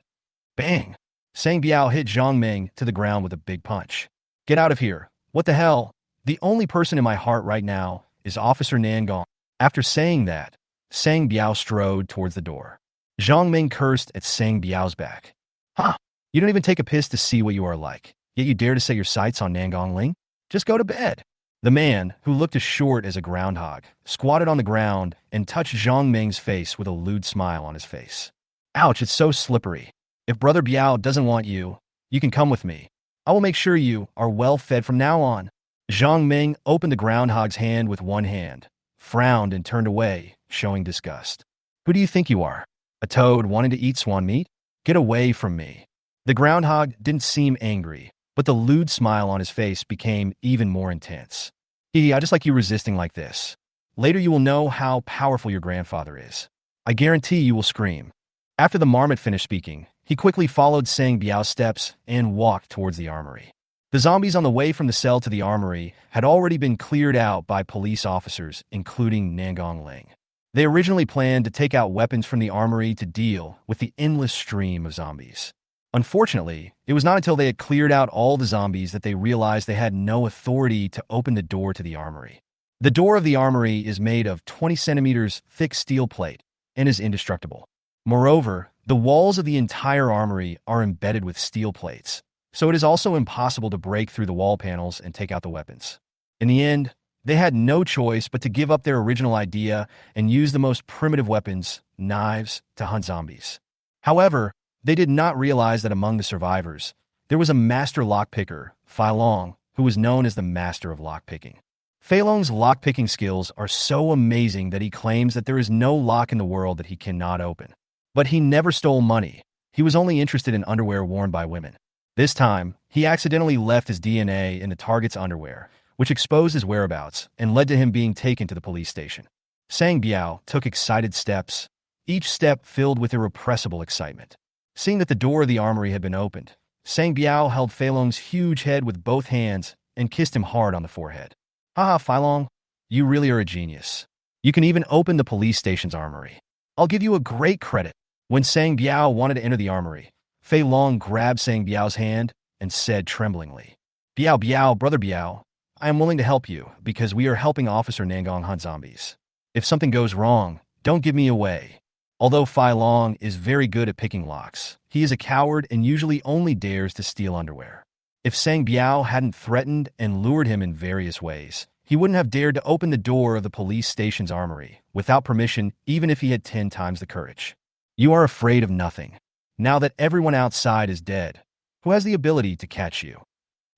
Bang! Sang Biao hit Zhang Meng to the ground with a big punch. Get out of here. What the hell? The only person in my heart right now is Officer Nangon. After saying that, Sang Biao strode towards the door. Zhang Meng cursed at Sang Biao's back. Ha! You don't even take a piss to see what you are like, yet you dare to set your sights on Nangon Ling? Just go to bed. The man, who looked as short as a groundhog, squatted on the ground and touched Zhang Meng's face with a lewd smile on his face. Ouch, it's so slippery. If Brother Biao doesn't want you, you can come with me. I will make sure you are well fed from now on. Zhang Meng opened the groundhog's hand with one hand, frowned and turned away, showing disgust. Who do you think you are? A toad wanting to eat swan meat? Get away from me. The groundhog didn't seem angry, but the lewd smile on his face became even more intense. I just like you resisting like this. Later you will know how powerful your grandfather is. I guarantee you will scream. After the marmot finished speaking, he quickly followed Sang Biao's steps and walked towards the armory. The zombies on the way from the cell to the armory had already been cleared out by police officers, including Nangon Ling. They originally planned to take out weapons from the armory to deal with the endless stream of zombies. Unfortunately, it was not until they had cleared out all the zombies that they realized they had no authority to open the door to the armory. The door of the armory is made of 20 centimeters thick steel plate and is indestructible. Moreover, the walls of the entire armory are embedded with steel plates, so it is also impossible to break through the wall panels and take out the weapons. In the end, they had no choice but to give up their original idea and use the most primitive weapons, knives, to hunt zombies. However, they did not realize that among the survivors, there was a master lockpicker, Fei Long, who was known as the master of lockpicking. Fei Long's lockpicking skills are so amazing that he claims that there is no lock in the world that he cannot open. But he never stole money. He was only interested in underwear worn by women. This time, he accidentally left his DNA in the target's underwear, which exposed his whereabouts and led to him being taken to the police station. Sang Biao took excited steps, each step filled with irrepressible excitement. Seeing that the door of the armory had been opened, Sang Biao held Fei Long's huge head with both hands and kissed him hard on the forehead. Haha, Fei Long, you really are a genius. You can even open the police station's armory. I'll give you a great credit. When Sang Biao wanted to enter the armory, Fei Long grabbed Sang Biao's hand and said tremblingly, Biao Biao, brother Biao, I am willing to help you because we are helping Officer Nangong hunt zombies. If something goes wrong, don't give me away. Although Fei Long is very good at picking locks, he is a coward and usually only dares to steal underwear. If Sang Biao hadn't threatened and lured him in various ways, he wouldn't have dared to open the door of the police station's armory without permission, even if he had 10 times the courage. You are afraid of nothing. Now that everyone outside is dead, who has the ability to catch you?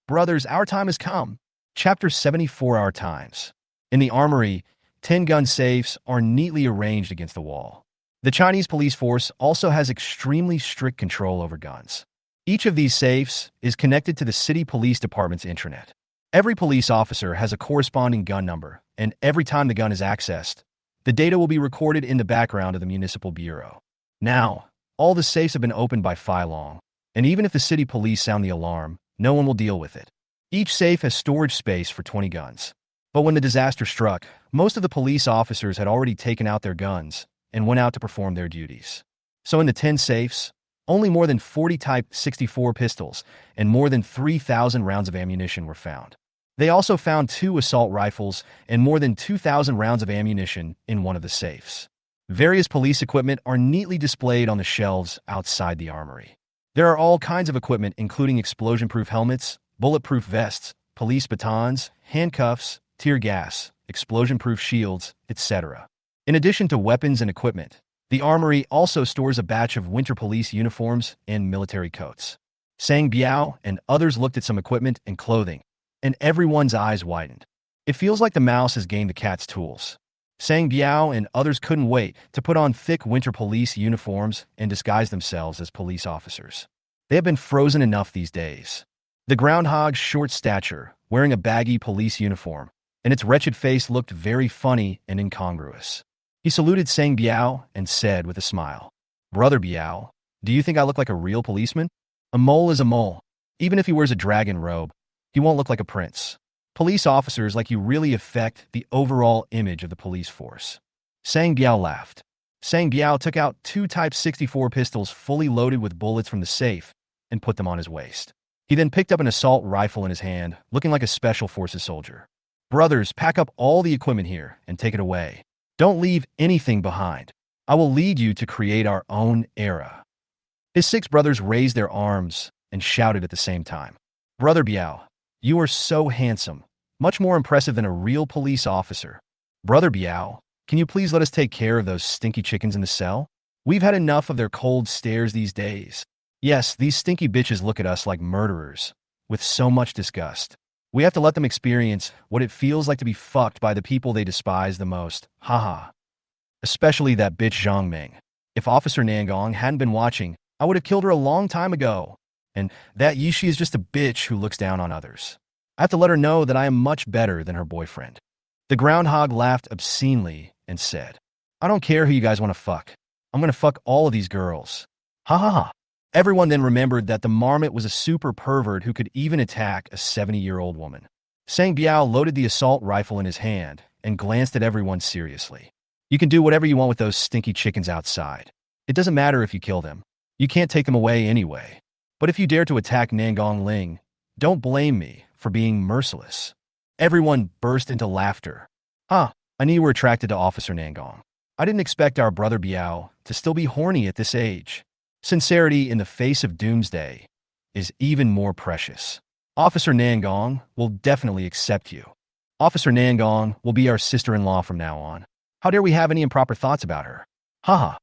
Brothers, our time has come. Chapter 74 Our Times. In the armory, 10 gun safes are neatly arranged against the wall. The Chinese police force also has extremely strict control over guns. Each of these safes is connected to the city police department's intranet. Every police officer has a corresponding gun number, and every time the gun is accessed, the data will be recorded in the background of the municipal bureau. Now, all the safes have been opened by Fei Long, and even if the city police sound the alarm, no one will deal with it. Each safe has storage space for 20 guns. But when the disaster struck, most of the police officers had already taken out their guns and went out to perform their duties. So in the 10 safes, only more than 40 Type 64 pistols and more than 3,000 rounds of ammunition were found. They also found 2 assault rifles and more than 2,000 rounds of ammunition in one of the safes. Various police equipment are neatly displayed on the shelves outside the armory. There are all kinds of equipment including explosion-proof helmets, bulletproof vests, police batons, handcuffs, tear gas, explosion-proof shields, etc. In addition to weapons and equipment, the armory also stores a batch of winter police uniforms and military coats. Sang Biao and others looked at some equipment and clothing, and everyone's eyes widened. It feels like the mouse has gained the cat's tools. Sang Biao and others couldn't wait to put on thick winter police uniforms and disguise themselves as police officers. They have been frozen enough these days. The groundhog's short stature, wearing a baggy police uniform, and its wretched face looked very funny and incongruous. He saluted Sang Biao and said with a smile, Brother Biao, do you think I look like a real policeman? A mole is a mole. Even if he wears a dragon robe, he won't look like a prince. Police officers like you really affect the overall image of the police force. Sang Biao laughed. Sang Biao took out 2 Type 64 pistols fully loaded with bullets from the safe and put them on his waist. He then picked up an assault rifle in his hand, looking like a special forces soldier. Brothers, pack up all the equipment here and take it away. Don't leave anything behind. I will lead you to create our own era. His 6 brothers raised their arms and shouted at the same time. Brother Biao, you are so handsome, much more impressive than a real police officer. Brother Biao, can you please let us take care of those stinky chickens in the cell? We've had enough of their cold stares these days. Yes, these stinky bitches look at us like murderers, with so much disgust. We have to let them experience what it feels like to be fucked by the people they despise the most. Haha. Especially that bitch Zhang Ming. If Officer Nangong hadn't been watching, I would have killed her a long time ago. And that Yishi is just a bitch who looks down on others. I have to let her know that I am much better than her boyfriend. The groundhog laughed obscenely and said, I don't care who you guys want to fuck. I'm going to fuck all of these girls. Ha ha ha. Everyone then remembered that the marmot was a super pervert who could even attack a 70-year-old woman. Sang Biao loaded the assault rifle in his hand and glanced at everyone seriously. You can do whatever you want with those stinky chickens outside. It doesn't matter if you kill them. You can't take them away anyway. But if you dare to attack Nangon Ling, don't blame me for being merciless." Everyone burst into laughter. Huh, I knew you were attracted to Officer Nangong. I didn't expect our brother Biao to still be horny at this age. Sincerity in the face of doomsday is even more precious. Officer Nangong will definitely accept you. Officer Nangong will be our sister-in-law from now on. How dare we have any improper thoughts about her? Haha.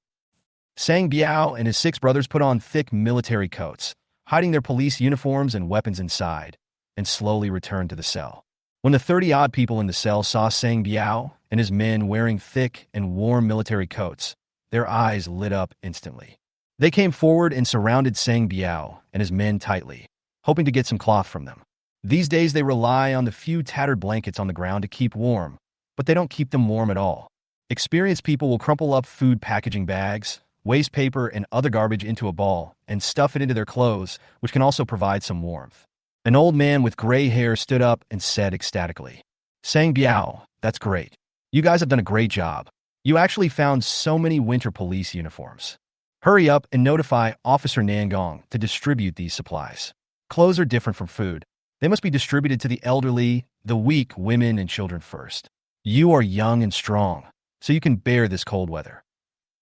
Sang Biao and his 6 brothers put on thick military coats, hiding their police uniforms and weapons inside, and slowly returned to the cell. When the 30-odd people in the cell saw Sang Biao and his men wearing thick and warm military coats, their eyes lit up instantly. They came forward and surrounded Sang Biao and his men tightly, hoping to get some cloth from them. These days they rely on the few tattered blankets on the ground to keep warm, but they don't keep them warm at all. Experienced people will crumple up food packaging bags, waste paper, and other garbage into a ball and stuff it into their clothes, which can also provide some warmth. An old man with gray hair stood up and said ecstatically, "Sang Biao, that's great. You guys have done a great job. You actually found so many winter police uniforms. Hurry up and notify Officer Nangong to distribute these supplies. Clothes are different from food. They must be distributed to the elderly, the weak, women, and children first. You are young and strong, so you can bear this cold weather."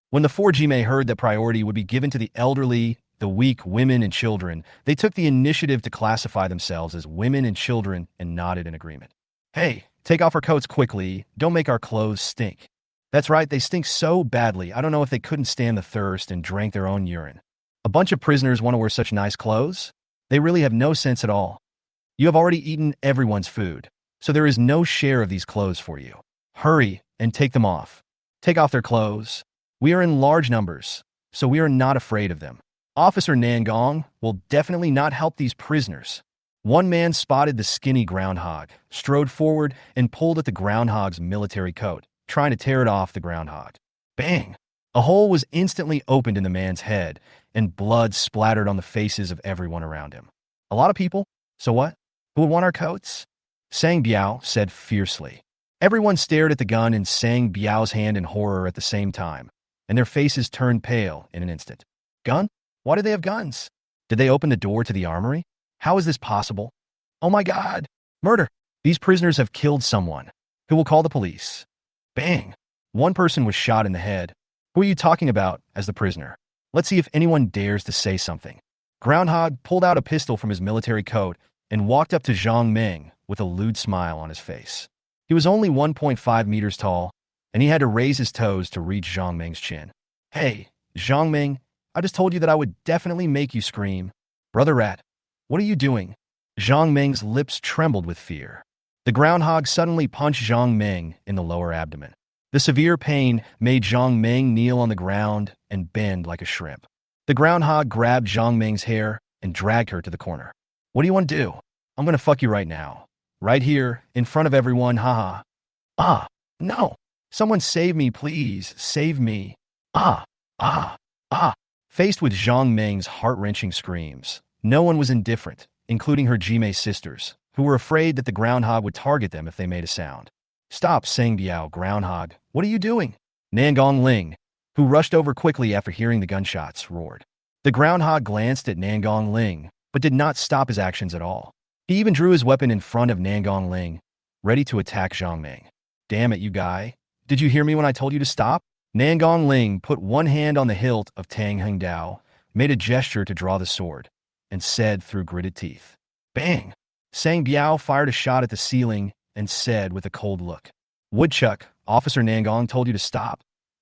When the 4Gme heard that priority would be given to the elderly, the weak, women, and children, they took the initiative to classify themselves as women and children and nodded in agreement. "Hey, take off our coats quickly. Don't make our clothes stink." That's right, they stink so badly, I don't know if they couldn't stand the thirst and drank their own urine. A bunch of prisoners want to wear such nice clothes? They really have no sense at all. You have already eaten everyone's food, so there is no share of these clothes for you. Hurry and take them off. Take off their clothes. We are in large numbers, so we are not afraid of them. Officer Nangong will definitely not help these prisoners. One man spotted the skinny groundhog, strode forward, and pulled at the groundhog's military coat, trying to tear it off the groundhog. Bang! A hole was instantly opened in the man's head, and blood splattered on the faces of everyone around him. "A lot of people? So what? Who would want our coats?" Sang Biao said fiercely. Everyone stared at the gun in Sang Biao's hand in horror at the same time, and their faces turned pale in an instant. Gun? Why do they have guns? Did they open the door to the armory? How is this possible? Oh my God! Murder! These prisoners have killed someone. Who will call the police? Bang! One person was shot in the head. Who are you talking about as the prisoner? Let's see if anyone dares to say something. Groundhog pulled out a pistol from his military coat and walked up to Zhang Ming with a lewd smile on his face. He was only 1.5 meters tall, and he had to raise his toes to reach Zhang Ming's chin. "Hey, Zhang Ming, I just told you that I would definitely make you scream. Brother Rat, what are you doing?" Zhang Ming's lips trembled with fear. The groundhog suddenly punched Zhang Ming in the lower abdomen. The severe pain made Zhang Ming kneel on the ground and bend like a shrimp. The groundhog grabbed Zhang Ming's hair and dragged her to the corner. "What do you want to do? I'm going to fuck you right now. Right here, in front of everyone, haha." "Ah, no. Someone save me, please. Save me. Ah, ah, ah." Faced with Zhang Ming's heart-wrenching screams, no one was indifferent, including her Jime sisters, who were afraid that the groundhog would target them if they made a sound. "Stop, Sang Biao, groundhog. What are you doing?" Nangong Ling, who rushed over quickly after hearing the gunshots, roared. The groundhog glanced at Nangong Ling, but did not stop his actions at all. He even drew his weapon in front of Nangong Ling, ready to attack Zhang Ming. "Damn it, you guy. Did you hear me when I told you to stop?" Nangong Ling put one hand on the hilt of Tang Hengdao, made a gesture to draw the sword, and said through gritted teeth, "Bang!" Sang Biao fired a shot at the ceiling and said with a cold look, "Woodchuck, Officer Nangong told you to stop.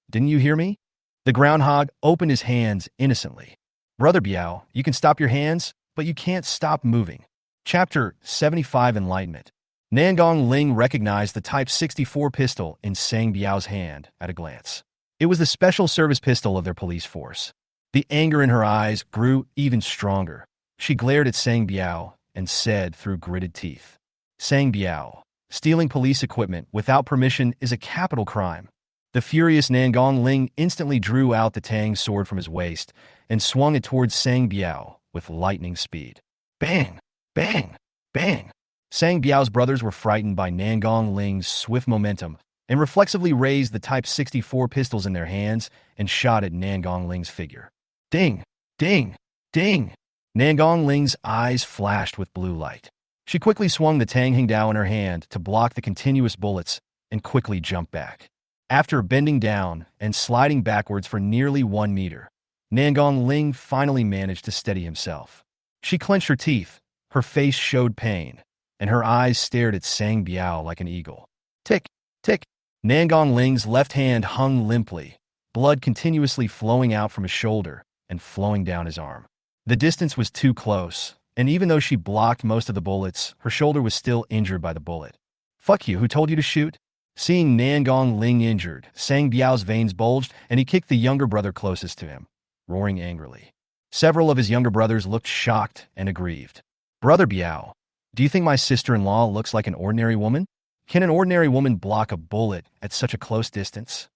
Didn't you hear me?" The groundhog opened his hands innocently. "Brother Biao, you can stop your hands, but you can't stop moving." Chapter 75 Enlightenment. Nangong Ling recognized the Type 64 pistol in Sang Biao's hand at a glance. It was the special service pistol of their police force. The anger in her eyes grew even stronger. She glared at Sang Biao and said through gritted teeth, "Sang Biao, stealing police equipment without permission is a capital crime." The furious Nangong Ling instantly drew out the Tang sword from his waist and swung it towards Sang Biao with lightning speed. Bang! Bang! Bang! Sang Biao's brothers were frightened by Nangong Ling's swift momentum, and reflexively raised the Type 64 pistols in their hands and shot at Nangong Ling's figure. Ding! Ding! Ding! Nangong Ling's eyes flashed with blue light. She quickly swung the Tang Hingdao in her hand to block the continuous bullets and quickly jumped back. After bending down and sliding backwards for nearly 1 meter, Nangong Ling finally managed to steady himself. She clenched her teeth, her face showed pain, and her eyes stared at Sang Biao like an eagle. Tick, tick. Nangong Ling's left hand hung limply, blood continuously flowing out from his shoulder and flowing down his arm. The distance was too close, and even though she blocked most of the bullets, her shoulder was still injured by the bullet. Fuck you, who told you to shoot? Seeing Nangong Ling injured, Sang Biao's veins bulged and he kicked the younger brother closest to him, roaring angrily. Several of his younger brothers looked shocked and aggrieved. Brother Biao, do you think my sister-in-law looks like an ordinary woman? Can an ordinary woman block a bullet at such a close distance?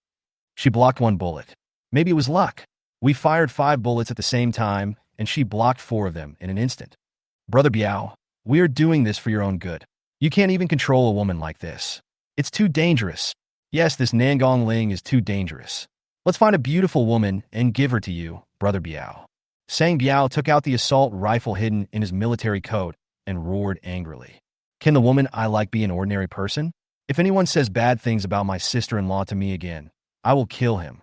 She blocked 1 bullet. Maybe it was luck. We fired 5 bullets at the same time, and she blocked 4 of them in an instant. Brother Biao, we are doing this for your own good. You can't even control a woman like this. It's too dangerous. Yes, this Nangong Ling is too dangerous. Let's find a beautiful woman and give her to you, Brother Biao. Sang Biao took out the assault rifle hidden in his military coat and roared angrily. Can the woman I like be an ordinary person? If anyone says bad things about my sister-in-law to me again, I will kill him.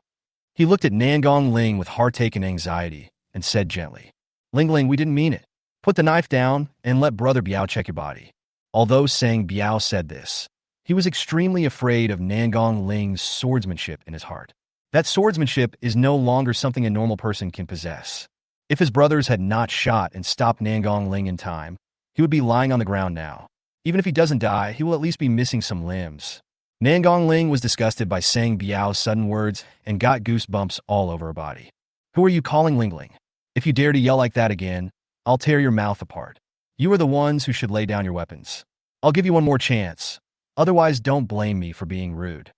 He looked at Nangong Ling with heartache and anxiety and said gently, Ling, we didn't mean it. Put the knife down and let Brother Biao check your body. Although Sang Biao said this, he was extremely afraid of Nangong Ling's swordsmanship in his heart. That swordsmanship is no longer something a normal person can possess. If his brothers had not shot and stopped Nangong Ling in time, he would be lying on the ground now. Even if he doesn't die, he will at least be missing some limbs. Nangong Ling was disgusted by Sang Biao's sudden words and got goosebumps all over her body. Who are you calling Ling? If you dare to yell like that again, I'll tear your mouth apart. You are the ones who should lay down your weapons. I'll give you one more chance. Otherwise, don't blame me for being rude.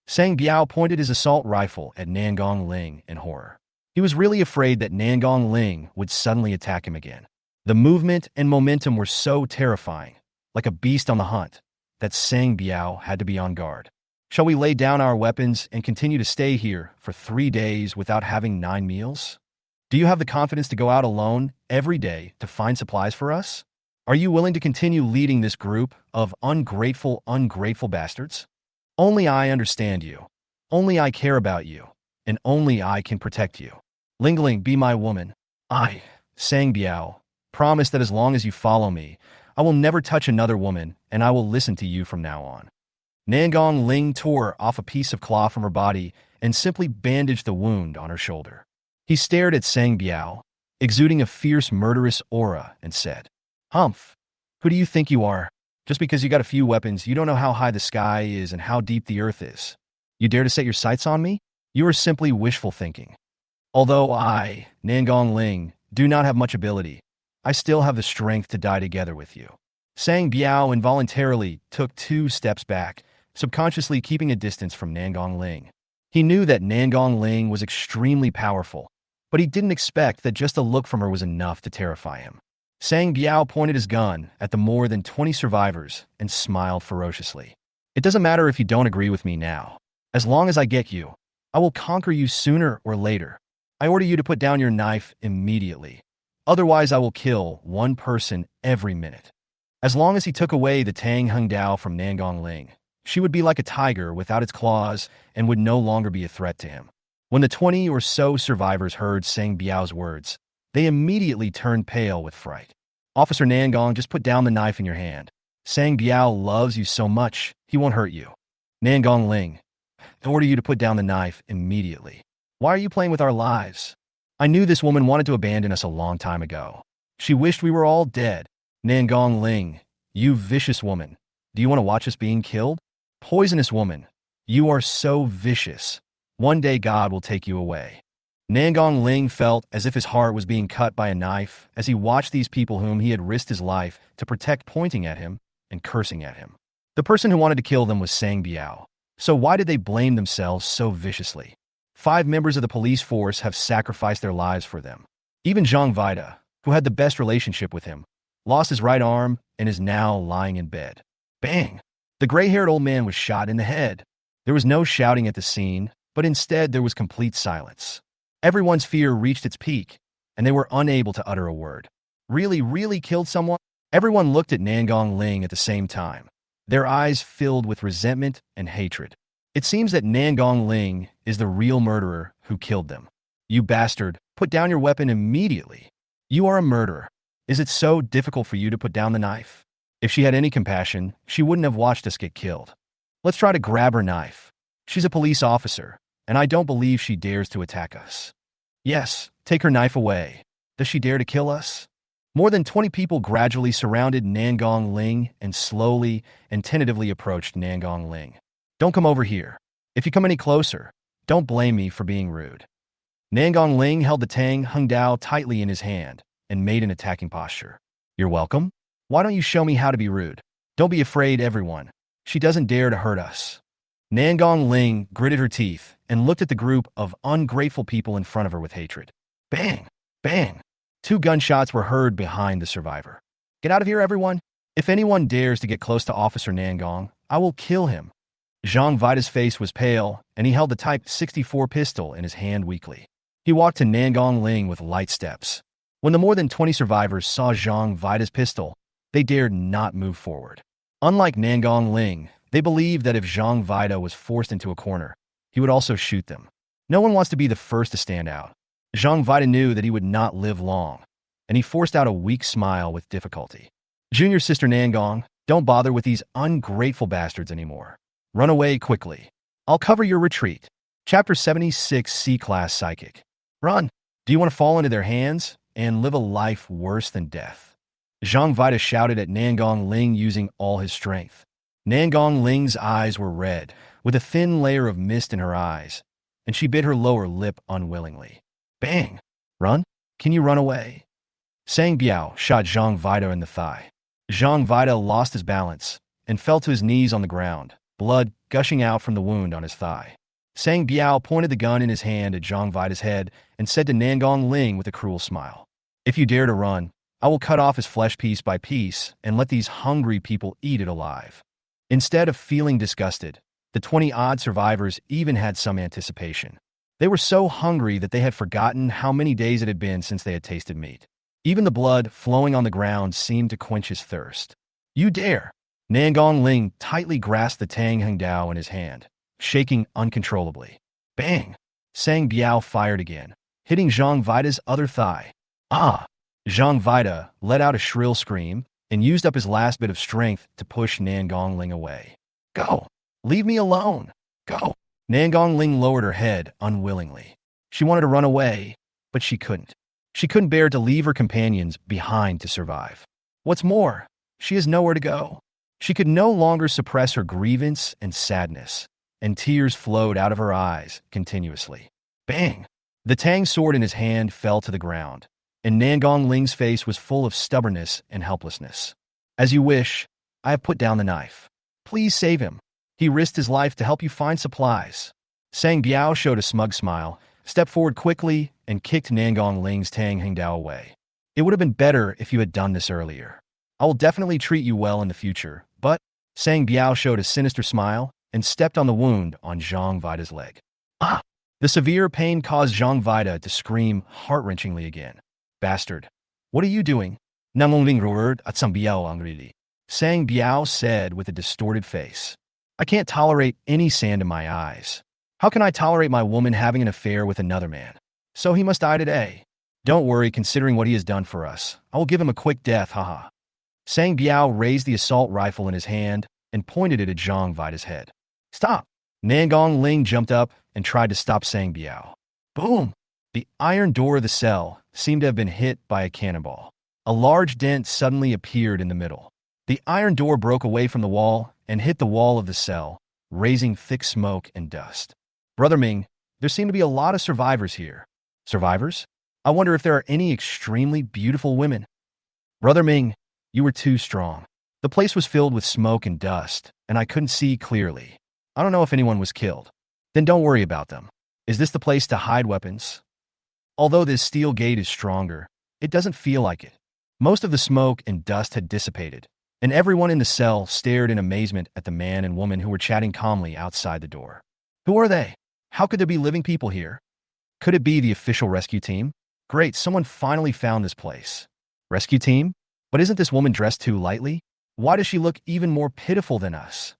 Sang Biao pointed his assault rifle at Nangong Ling in horror. He was really afraid that Nangong Ling would suddenly attack him again. The movement and momentum were so terrifying, like a beast on the hunt, that Sang Biao had to be on guard. Shall we lay down our weapons and continue to stay here for 3 days without having 9 meals? Do you have the confidence to go out alone every day to find supplies for us? Are you willing to continue leading this group of ungrateful bastards? Only I understand you. Only I care about you. And only I can protect you. Ling, be my woman. I, Sang Biao, promise that as long as you follow me, I will never touch another woman, and I will listen to you from now on. Nangong Ling tore off a piece of cloth from her body and simply bandaged the wound on her shoulder. He stared at Sang Biao, exuding a fierce, murderous aura, and said, Humph, who do you think you are? Just because you got a few weapons, you don't know how high the sky is and how deep the earth is. You dare to set your sights on me? You are simply wishful thinking. Although I, Nangong Ling, do not have much ability, I still have the strength to die together with you. Sang Biao involuntarily took 2 steps back, subconsciously keeping a distance from Nangong Ling. He knew that Nangong Ling was extremely powerful, but he didn't expect that just a look from her was enough to terrify him. Sang Biao pointed his gun at the more than 20 survivors and smiled ferociously. It doesn't matter if you don't agree with me now. As long as I get you, I will conquer you sooner or later. I order you to put down your knife immediately. Otherwise, I will kill 1 person every minute. As long as he took away the Tang Hengdao from Nangong Ling, she would be like a tiger without its claws and would no longer be a threat to him. When the 20 or so survivors heard Sang Biao's words, they immediately turned pale with fright. Officer Nangong, just put down the knife in your hand. Sang Biao loves you so much, he won't hurt you. Nangong Ling, I order you to put down the knife immediately. Why are you playing with our lives? I knew this woman wanted to abandon us a long time ago. She wished we were all dead. Nangong Ling, you vicious woman. Do you want to watch us being killed? Poisonous woman, you are so vicious. One day God will take you away. Nangong Ling felt as if his heart was being cut by a knife as he watched these people whom he had risked his life to protect pointing at him and cursing at him. The person who wanted to kill them was Sang Biao. So why did they blame themselves so viciously? 5 members of the police force have sacrificed their lives for them. Even Zhang Vida, who had the best relationship with him, lost his right arm and is now lying in bed. Bang! The gray-haired old man was shot in the head. There was no shouting at the scene, but instead there was complete silence. Everyone's fear reached its peak, and they were unable to utter a word. Really killed someone? Everyone looked at Nangong Ling at the same time, their eyes filled with resentment and hatred. It seems that Nangong Ling is the real murderer who killed them. You bastard, put down your weapon immediately. You are a murderer. Is it so difficult for you to put down the knife? If she had any compassion, she wouldn't have watched us get killed. Let's try to grab her knife. She's a police officer, and I don't believe she dares to attack us. Yes, take her knife away. Does she dare to kill us? More than 20 people gradually surrounded Nangong Ling and slowly and tentatively approached Nangong Ling. Don't come over here. If you come any closer, don't blame me for being rude. Nangong Ling held the Tang Hung Dao tightly in his hand and made an attacking posture. You're welcome? Why don't you show me how to be rude? Don't be afraid, everyone. She doesn't dare to hurt us. Nangong Ling gritted her teeth and looked at the group of ungrateful people in front of her with hatred. Bang! Bang! 2 gunshots were heard behind the survivor. Get out of here, everyone. If anyone dares to get close to Officer Nangong, I will kill him. Zhang Vida's face was pale, and he held the Type 64 pistol in his hand weakly. He walked to Nangong Ling with light steps. When the more than 20 survivors saw Zhang Vida's pistol, they dared not move forward. Unlike Nangong Ling, they believed that if Zhang Vida was forced into a corner, he would also shoot them. No one wants to be the first to stand out. Zhang Vida knew that he would not live long, and he forced out a weak smile with difficulty. Junior Sister Nangong, don't bother with these ungrateful bastards anymore. Run away quickly. I'll cover your retreat. Chapter 76 C-Class Psychic. Run. Do you want to fall into their hands and live a life worse than death? Zhang Vida shouted at Nangong Ling using all his strength. Nangong Ling's eyes were red, with a thin layer of mist in her eyes, and she bit her lower lip unwillingly. Bang! Run? Can you run away? Sang Biao shot Zhang Vida in the thigh. Zhang Vida lost his balance and fell to his knees on the ground, blood gushing out from the wound on his thigh. Sang Biao pointed the gun in his hand at Zhang Vida's head and said to Nangong Ling with a cruel smile, If you dare to run, I will cut off his flesh piece by piece and let these hungry people eat it alive. Instead of feeling disgusted, the 20-odd survivors even had some anticipation. They were so hungry that they had forgotten how many days it had been since they had tasted meat. Even the blood flowing on the ground seemed to quench his thirst. You dare! Nangong Ling tightly grasped the Tang Hung Dao in his hand, shaking uncontrollably. Bang! Sang Biao fired again, hitting Zhang Vida's other thigh. Ah! Zhang Vida let out a shrill scream and used up his last bit of strength to push Nangong Ling away. Go! Leave me alone! Go! Nangong Ling lowered her head unwillingly. She wanted to run away, but she couldn't. She couldn't bear to leave her companions behind to survive. What's more, she has nowhere to go. She could no longer suppress her grievance and sadness, and tears flowed out of her eyes continuously. Bang! The Tang sword in his hand fell to the ground, and Nangong Ling's face was full of stubbornness and helplessness. As you wish, I have put down the knife. Please save him. He risked his life to help you find supplies. Sang Biao showed a smug smile, stepped forward quickly, and kicked Nangong Ling's Tang Hung Dao away. It would have been better if you had done this earlier. I will definitely treat you well in the future, but Sang Biao showed a sinister smile and stepped on the wound on Zhang Vida's leg. Ah! The severe pain caused Zhang Vida to scream heart-wrenchingly again. Bastard! What are you doing? Nangon roared at Sang Biao angrily. Sang Biao said with a distorted face. I can't tolerate any sand in my eyes. How can I tolerate my woman having an affair with another man? So he must die today. Don't worry, considering what he has done for us. I will give him a quick death, haha. Sang Biao raised the assault rifle in his hand and pointed it at Zhang Vida's head. Stop! Nangong Ling jumped up and tried to stop Sang Biao. Boom! The iron door of the cell seemed to have been hit by a cannonball. A large dent suddenly appeared in the middle. The iron door broke away from the wall and hit the wall of the cell, raising thick smoke and dust. Brother Ming, there seem to be a lot of survivors here. Survivors? I wonder if there are any extremely beautiful women. Brother Ming, you were too strong. The place was filled with smoke and dust, and I couldn't see clearly. I don't know if anyone was killed. Then don't worry about them. Is this the place to hide weapons? Although this steel gate is stronger, it doesn't feel like it. Most of the smoke and dust had dissipated, and everyone in the cell stared in amazement at the man and woman who were chatting calmly outside the door. Who are they? How could there be living people here? Could it be the official rescue team? Great, someone finally found this place. Rescue team? But isn't this woman dressed too lightly? Why does she look even more pitiful than us?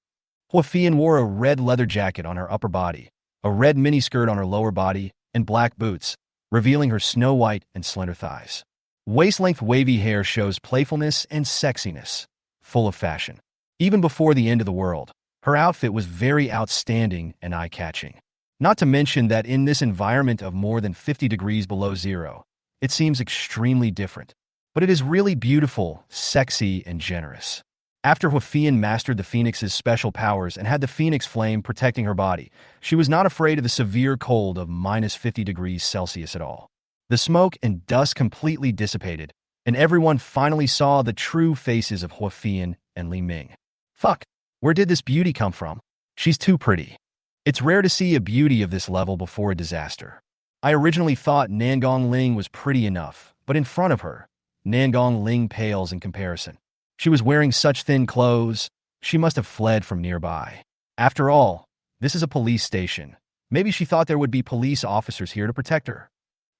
Huafian wore a red leather jacket on her upper body, a red miniskirt on her lower body, and black boots, revealing her snow-white and slender thighs. Waist-length wavy hair shows playfulness and sexiness, full of fashion. Even before the end of the world, her outfit was very outstanding and eye-catching. Not to mention that in this environment of more than 50 degrees below zero, it seems extremely different. But it is really beautiful, sexy, and generous. After Huafian mastered the Phoenix's special powers and had the Phoenix flame protecting her body, she was not afraid of the severe cold of minus 50 degrees Celsius at all. The smoke and dust completely dissipated, and everyone finally saw the true faces of Huafian and Li Ming. Fuck, where did this beauty come from? She's too pretty. It's rare to see a beauty of this level before a disaster. I originally thought Nangong Ling was pretty enough, but in front of her, Nangong Ling pales in comparison. She was wearing such thin clothes, she must have fled from nearby. After all, this is a police station. Maybe she thought there would be police officers here to protect her.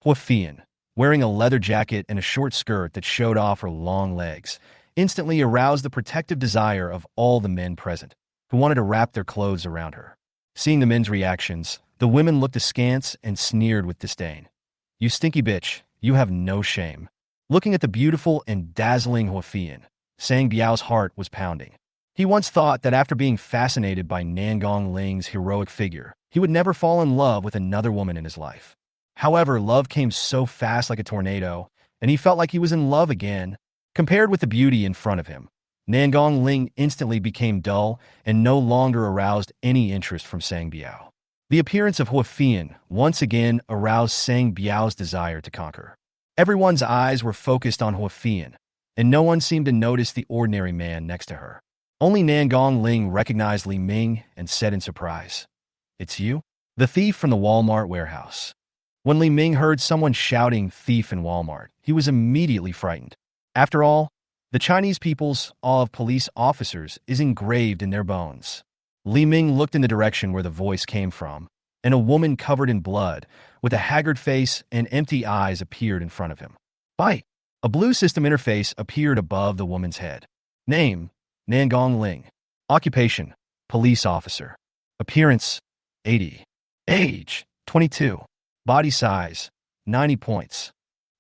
Huafian, wearing a leather jacket and a short skirt that showed off her long legs, instantly aroused the protective desire of all the men present, who wanted to wrap their clothes around her. Seeing the men's reactions, the women looked askance and sneered with disdain. You stinky bitch, you have no shame. Looking at the beautiful and dazzling Huafian, Sang Biao's heart was pounding. He once thought that after being fascinated by Nangong Ling's heroic figure, he would never fall in love with another woman in his life. However, love came so fast like a tornado, and he felt like he was in love again. Compared with the beauty in front of him, Nangong Ling instantly became dull and no longer aroused any interest from Sang Biao. The appearance of Huafian once again aroused Sang Biao's desire to conquer. Everyone's eyes were focused on Huafian, and no one seemed to notice the ordinary man next to her. Only Nangong Ling recognized Li Ming and said in surprise, "It's you? The thief from the Walmart warehouse." When Li Ming heard someone shouting thief in Walmart, he was immediately frightened. After all, the Chinese people's awe of police officers is engraved in their bones. Li Ming looked in the direction where the voice came from, and a woman covered in blood, with a haggard face and empty eyes appeared in front of him. Bite! A blue system interface appeared above the woman's head. Name, Nangong Ling. Occupation, police officer. Appearance, 80. Age, 22. Body size, 90 points.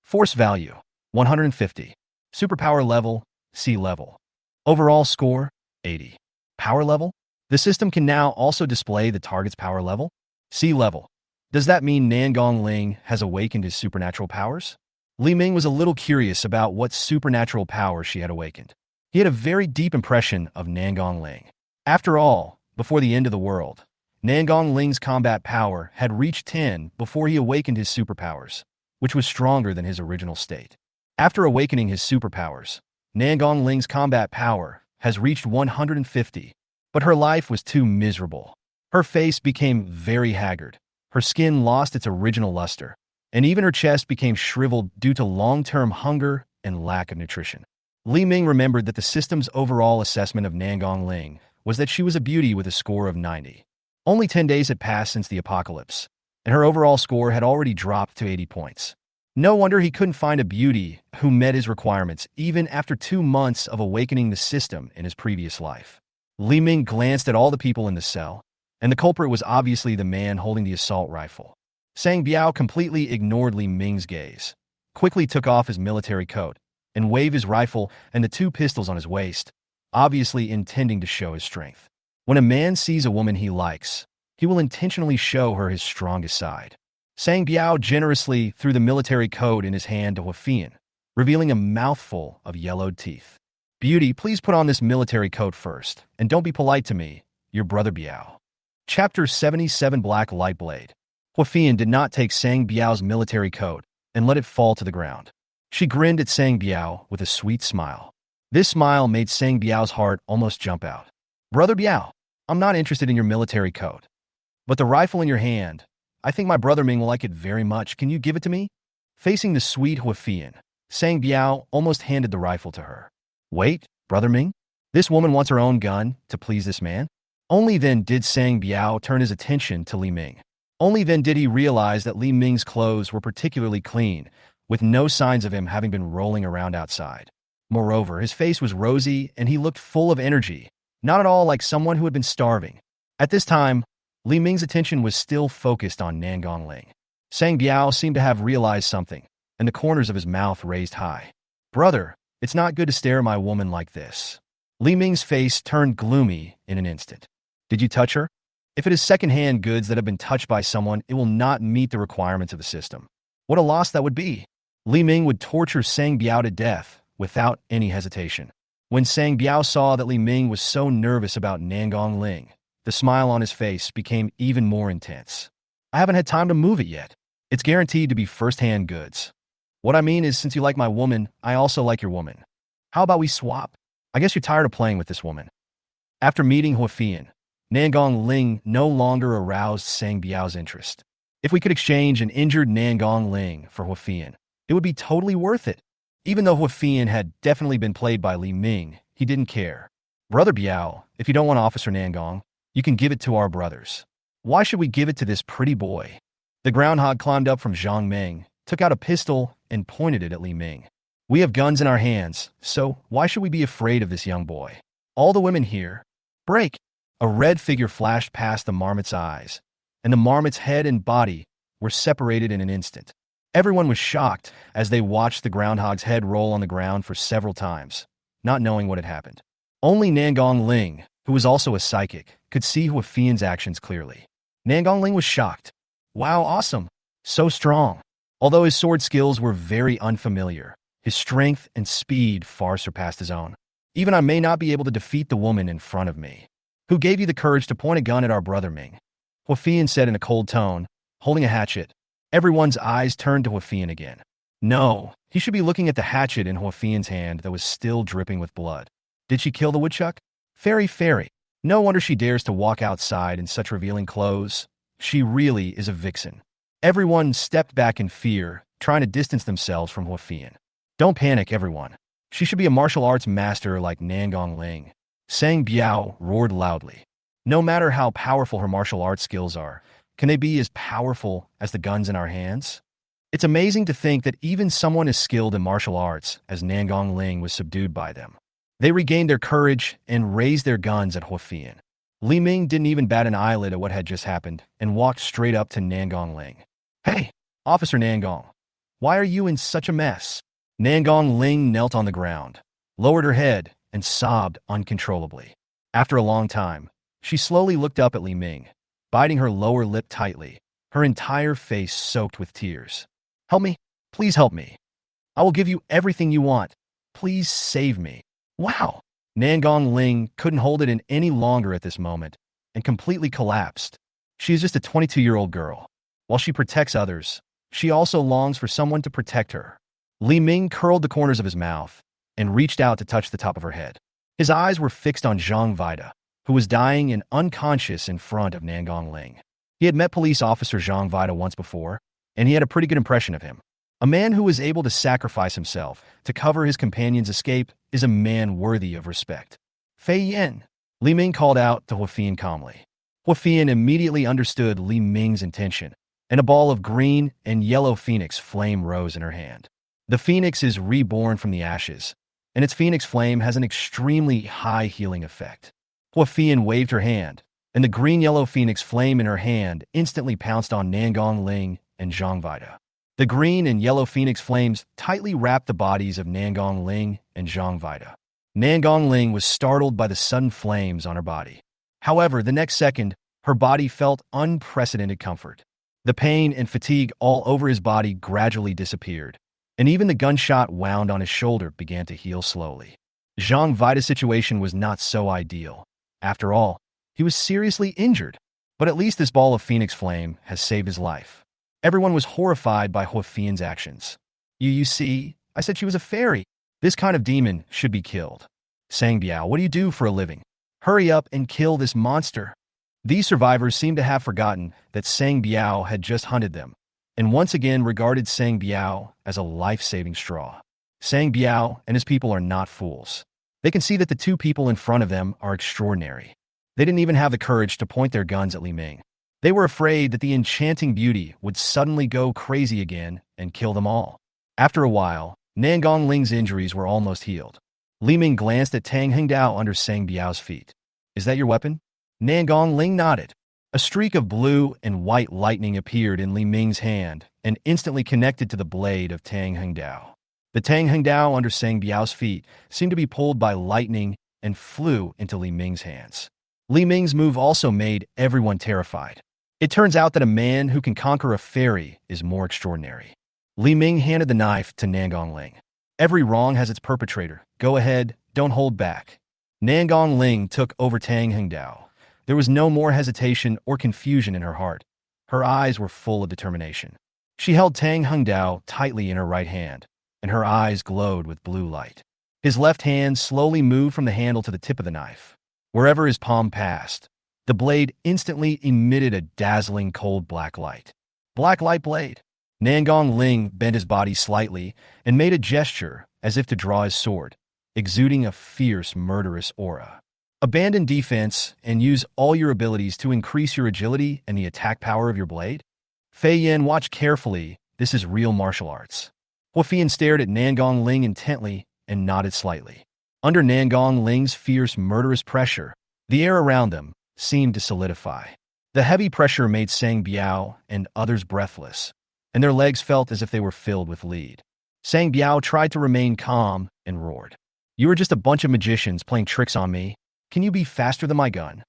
Force value, 150. Superpower level, C level. Overall score, 80. Power level? The system can now also display the target's power level, C level. Does that mean Nangong Ling has awakened his supernatural powers? Li Ming was a little curious about what supernatural power she had awakened. He had a very deep impression of Nangong Ling. After all, before the end of the world, Nangong Ling's combat power had reached 10 before he awakened his superpowers, which was stronger than his original state. After awakening his superpowers, Nangong Ling's combat power has reached 150, but her life was too miserable. Her face became very haggard, her skin lost its original luster, and even her chest became shriveled due to long-term hunger and lack of nutrition. Li Ming remembered that the system's overall assessment of Nangong Ling was that she was a beauty with a score of 90. Only 10 days had passed since the apocalypse, and her overall score had already dropped to 80 points. No wonder he couldn't find a beauty who met his requirements even after 2 months of awakening the system in his previous life. Li Ming glanced at all the people in the cell, and the culprit was obviously the man holding the assault rifle. Sang Biao completely ignored Li Ming's gaze, quickly took off his military coat, and waved his rifle and the 2 pistols on his waist, obviously intending to show his strength. When a man sees a woman he likes, he will intentionally show her his strongest side. Sang Biao generously threw the military coat in his hand to Huafian, revealing a mouthful of yellowed teeth. "Beauty, please put on this military coat first, and don't be polite to me, your brother Biao." Chapter 77 Black Light Blade. Huafian did not take Sang Biao's military coat and let it fall to the ground. She grinned at Sang Biao with a sweet smile. This smile made Sang Biao's heart almost jump out. "Brother Biao, I'm not interested in your military coat. But the rifle in your hand, I think my brother Ming will like it very much. Can you give it to me?" Facing the sweet Huafian, Sang Biao almost handed the rifle to her. "Wait, brother Ming? This woman wants her own gun to please this man? Only then did Sang Biao turn his attention to Li Ming. Only then did he realize that Li Ming's clothes were particularly clean, with no signs of him having been rolling around outside. Moreover, his face was rosy and he looked full of energy, not at all like someone who had been starving. At this time, Li Ming's attention was still focused on Nangong Ling. Sang Biao seemed to have realized something, and the corners of his mouth raised high. Brother, it's not good to stare at my woman like this. Li Ming's face turned gloomy in an instant. Did you touch her? If it is second-hand goods that have been touched by someone, it will not meet the requirements of the system. What a loss that would be. Li Ming would torture Sang Biao to death without any hesitation. When Sang Biao saw that Li Ming was so nervous about Nangong Ling, the smile on his face became even more intense. I haven't had time to move it yet. It's guaranteed to be first-hand goods. What I mean is, since you like my woman, I also like your woman. How about we swap? I guess you're tired of playing with this woman. After meeting Huafian, Nangong Ling no longer aroused Sang Biao's interest. If we could exchange an injured Nangong Ling for Huafian, it would be totally worth it. Even though Huafian had definitely been played by Li Ming, he didn't care. Brother Biao, if you don't want Officer Nangong, you can give it to our brothers. Why should we give it to this pretty boy? The groundhog climbed up from Zhang Meng, took out a pistol, and pointed it at Li Ming. We have guns in our hands, so why should we be afraid of this young boy? All the women here. Break! A red figure flashed past the marmot's eyes, and the marmot's head and body were separated in an instant. Everyone was shocked as they watched the groundhog's head roll on the ground for several times, not knowing what had happened. Only Nangong Ling, who was also a psychic, could see Huafian's actions clearly. Nangong Ling was shocked. Wow, awesome. So strong. Although his sword skills were very unfamiliar, his strength and speed far surpassed his own. Even I may not be able to defeat the woman in front of me. Who gave you the courage to point a gun at our brother Ming? Huafian said in a cold tone, holding a hatchet. Everyone's eyes turned to Huafian again. No, he should be looking at the hatchet in Huafian's hand that was still dripping with blood. Did she kill the woodchuck? Fairy. No wonder she dares to walk outside in such revealing clothes. She really is a vixen. Everyone stepped back in fear, trying to distance themselves from Huafian. Don't panic, everyone. She should be a martial arts master like Nangong Ling. Sang Biao roared loudly. No matter how powerful her martial arts skills are, can they be as powerful as the guns in our hands? It's amazing to think that even someone as skilled in martial arts as Nangong Ling was subdued by them. They regained their courage and raised their guns at Huafian. Li Ming didn't even bat an eyelid at what had just happened and walked straight up to Nangong Ling. Hey, Officer Nangong, why are you in such a mess? Nangong Ling knelt on the ground, lowered her head, and sobbed uncontrollably. After a long time, she slowly looked up at Li Ming, biting her lower lip tightly, her entire face soaked with tears. Help me. Please help me. I will give you everything you want. Please save me. Wow. Nangong Ling couldn't hold it in any longer at this moment and completely collapsed. She is just a 22-year-old girl. While she protects others, she also longs for someone to protect her. Li Ming curled the corners of his mouth and reached out to touch the top of her head. His eyes were fixed on Zhang Vida, who was dying and unconscious in front of Nangong Ling. He had met police officer Zhang Vida once before, and he had a pretty good impression of him. A man who was able to sacrifice himself to cover his companion's escape is a man worthy of respect. Fei Yen, Li Ming called out to Huafian calmly. Huafian immediately understood Li Ming's intention, and a ball of green and yellow phoenix flame rose in her hand. The phoenix is reborn from the ashes, and its phoenix flame has an extremely high healing effect. Huafian waved her hand, and the green-yellow phoenix flame in her hand instantly pounced on Nangong Ling and Zhang Vida. The green and yellow phoenix flames tightly wrapped the bodies of Nangong Ling and Zhang Vida. Nangong Ling was startled by the sudden flames on her body. However, the next second, her body felt unprecedented comfort. The pain and fatigue all over his body gradually disappeared, and even the gunshot wound on his shoulder began to heal slowly. Zhang Vida's situation was not so ideal. After all, he was seriously injured, but at least this ball of phoenix flame has saved his life. Everyone was horrified by Huafian's actions. You see, I said she was a fairy. This kind of demon should be killed. Sang Biao, what do you do for a living? Hurry up and kill this monster. These survivors seemed to have forgotten that Sang Biao had just hunted them, and once again regarded Sang Biao as a life-saving straw. Sang Biao and his people are not fools. They can see that the two people in front of them are extraordinary. They didn't even have the courage to point their guns at Li Ming. They were afraid that the enchanting beauty would suddenly go crazy again and kill them all. After a while, Nan Gongling's injuries were almost healed. Li Ming glanced at Tang Hengdao under Sang Biao's feet. "Is that your weapon?" Nan Gongling nodded. A streak of blue and white lightning appeared in Li Ming's hand and instantly connected to the blade of Tang Hengdao. The Tang Hengdao under Sang Biao's feet seemed to be pulled by lightning and flew into Li Ming's hands. Li Ming's move also made everyone terrified. It turns out that a man who can conquer a fairy is more extraordinary. Li Ming handed the knife to Nan Gongling. "Every wrong has its perpetrator. Go ahead, don't hold back." Nan Gongling took over Tang Hengdao. There was no more hesitation or confusion in her heart. Her eyes were full of determination. She held Tang Hengdao tightly in her right hand, and her eyes glowed with blue light. His left hand slowly moved from the handle to the tip of the knife. Wherever his palm passed, the blade instantly emitted a dazzling cold black light. Black light blade. Nan Gongling bent his body slightly and made a gesture as if to draw his sword, exuding a fierce, murderous aura. Abandon defense and use all your abilities to increase your agility and the attack power of your blade? Fei Yan, watch carefully. This is real martial arts. Huafian stared at Nan Gongling intently and nodded slightly. Under Nan Gongling's fierce, murderous pressure, the air around them seemed to solidify. The heavy pressure made Sang Biao and others breathless, and their legs felt as if they were filled with lead. Sang Biao tried to remain calm and roared. "You are just a bunch of magicians playing tricks on me. Can you be faster than my gun?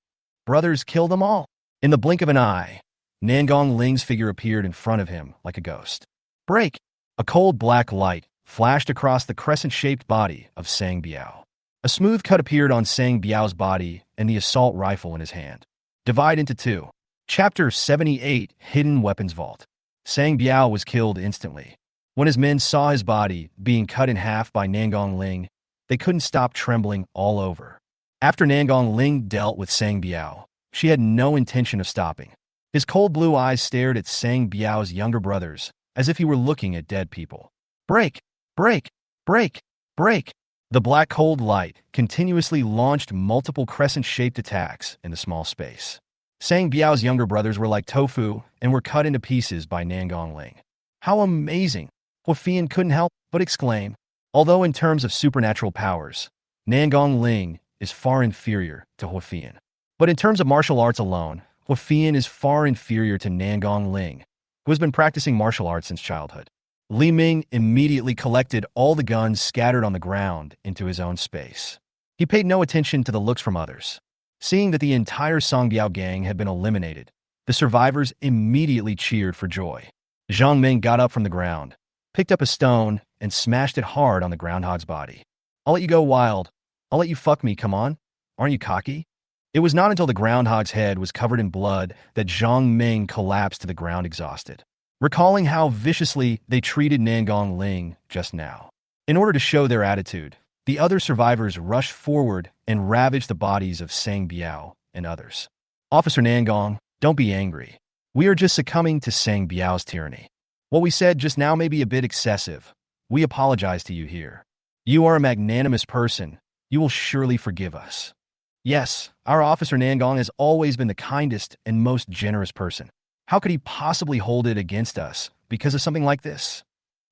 Brothers, kill them all." In the blink of an eye, Nan Gongling's figure appeared in front of him like a ghost. "Break!" A cold black light flashed across the crescent-shaped body of Sang Biao. A smooth cut appeared on Sang Biao's body and the assault rifle in his hand. Divide into two. Chapter 78, Hidden Weapons Vault. Sang Biao was killed instantly. When his men saw his body being cut in half by Nan Gongling, they couldn't stop trembling all over. After Nan Gongling dealt with Sang Biao, she had no intention of stopping. His cold blue eyes stared at Sang Biao's younger brothers as if he were looking at dead people. "Break! Break! Break! Break!" The black cold light continuously launched multiple crescent-shaped attacks in the small space. Sang Biao's younger brothers were like tofu and were cut into pieces by Nan Gongling. "How amazing!" Huafian couldn't help but exclaim. Although in terms of supernatural powers, Nan Gongling is far inferior to Huafian. But in terms of martial arts alone, Huafian is far inferior to Nan Gongling, who has been practicing martial arts since childhood. Li Ming immediately collected all the guns scattered on the ground into his own space. He paid no attention to the looks from others. Seeing that the entire Songbiao gang had been eliminated, the survivors immediately cheered for joy. Zhang Ming got up from the ground, picked up a stone, and smashed it hard on the groundhog's body. "I'll let you go wild. I'll let you fuck me, come on. Aren't you cocky?" It was not until the groundhog's head was covered in blood that Zhang Ming collapsed to the ground exhausted, recalling how viciously they treated Nan Gongling just now. In order to show their attitude, the other survivors rushed forward and ravaged the bodies of Sang Biao and others. "Officer Nangong, don't be angry. We are just succumbing to Sang Biao's tyranny. What we said just now may be a bit excessive. We apologize to you here. You are a magnanimous person. You will surely forgive us." Yes, our Officer Nangong has always been the kindest and most generous person. How could he possibly hold it against us because of something like this?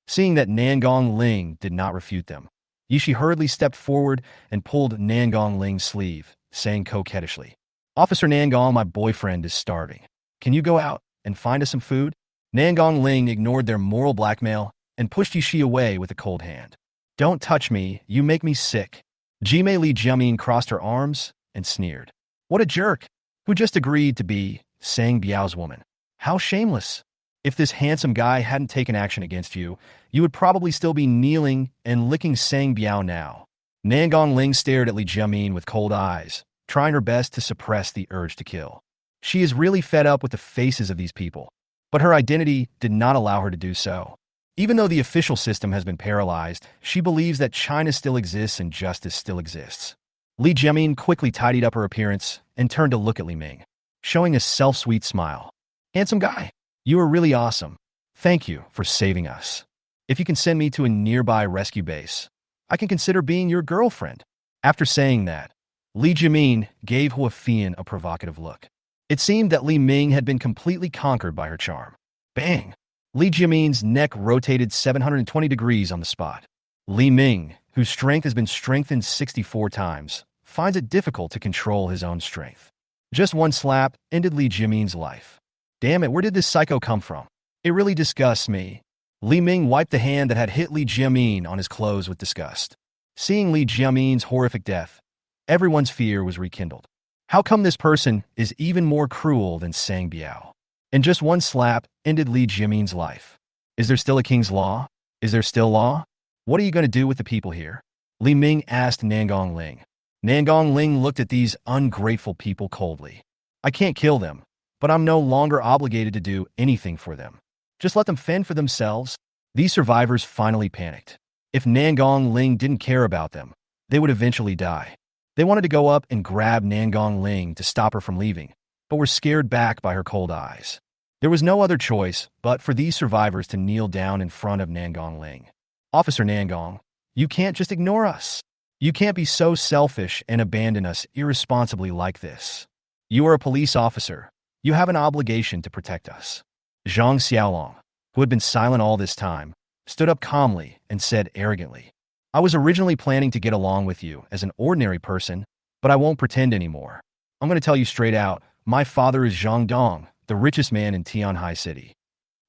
Seeing that Nan Gongling did not refute them, Yishi hurriedly stepped forward and pulled Nan Gongling's sleeve, saying coquettishly, "Officer Nangong, my boyfriend is starving. Can you go out and find us some food?" Nan Gongling ignored their moral blackmail and pushed Yishi away with a cold hand. "Don't touch me, you make me sick." Jimei Li Jiamin crossed her arms and sneered. "What a jerk! Who just agreed to be Sang Biao's woman? How shameless! If this handsome guy hadn't taken action against you, you would probably still be kneeling and licking Sang Biao now." Nan Gongling stared at Li Jiamin with cold eyes, trying her best to suppress the urge to kill. She is really fed up with the faces of these people, but her identity did not allow her to do so. Even though the official system has been paralyzed, she believes that China still exists and justice still exists. Li Jiamin quickly tidied up her appearance and turned to look at Li Ming, showing a self-sweet smile. "Handsome guy, you are really awesome. Thank you for saving us. If you can send me to a nearby rescue base, I can consider being your girlfriend." After saying that, Li Jimin gave Hua Fian a provocative look. It seemed that Li Ming had been completely conquered by her charm. Bang! Li Jimin's neck rotated 720 degrees on the spot. Li Ming, whose strength has been strengthened 64 times, finds it difficult to control his own strength. Just one slap ended Li Jimin's life. Damn it, where did this psycho come from? It really disgusts me. Li Ming wiped the hand that had hit Li Jimin on his clothes with disgust. Seeing Li Jimin's horrific death, everyone's fear was rekindled. How come this person is even more cruel than Sang Biao? And just one slap ended Li Jimin's life. Is there still a king's law? Is there still law? What are you going to do with the people here? Li Ming asked Nangong Ling. Nangong Ling looked at these ungrateful people coldly. I can't kill them, but I'm no longer obligated to do anything for them. Just let them fend for themselves. These survivors finally panicked. If Nangong Ling didn't care about them, they would eventually die. They wanted to go up and grab Nangong Ling to stop her from leaving, but were scared back by her cold eyes. There was no other choice but for these survivors to kneel down in front of Nangong Ling. Officer Nangong, you can't just ignore us. You can't be so selfish and abandon us irresponsibly like this. You are a police officer. You have an obligation to protect us. Zhang Xiaolong, who had been silent all this time, stood up calmly and said arrogantly, I was originally planning to get along with you as an ordinary person, but I won't pretend anymore. I'm going to tell you straight out, my father is Zhang Dong, the richest man in Tianhai City.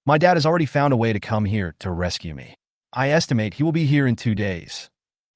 My dad has already found a way to come here to rescue me. I estimate he will be here in 2 days.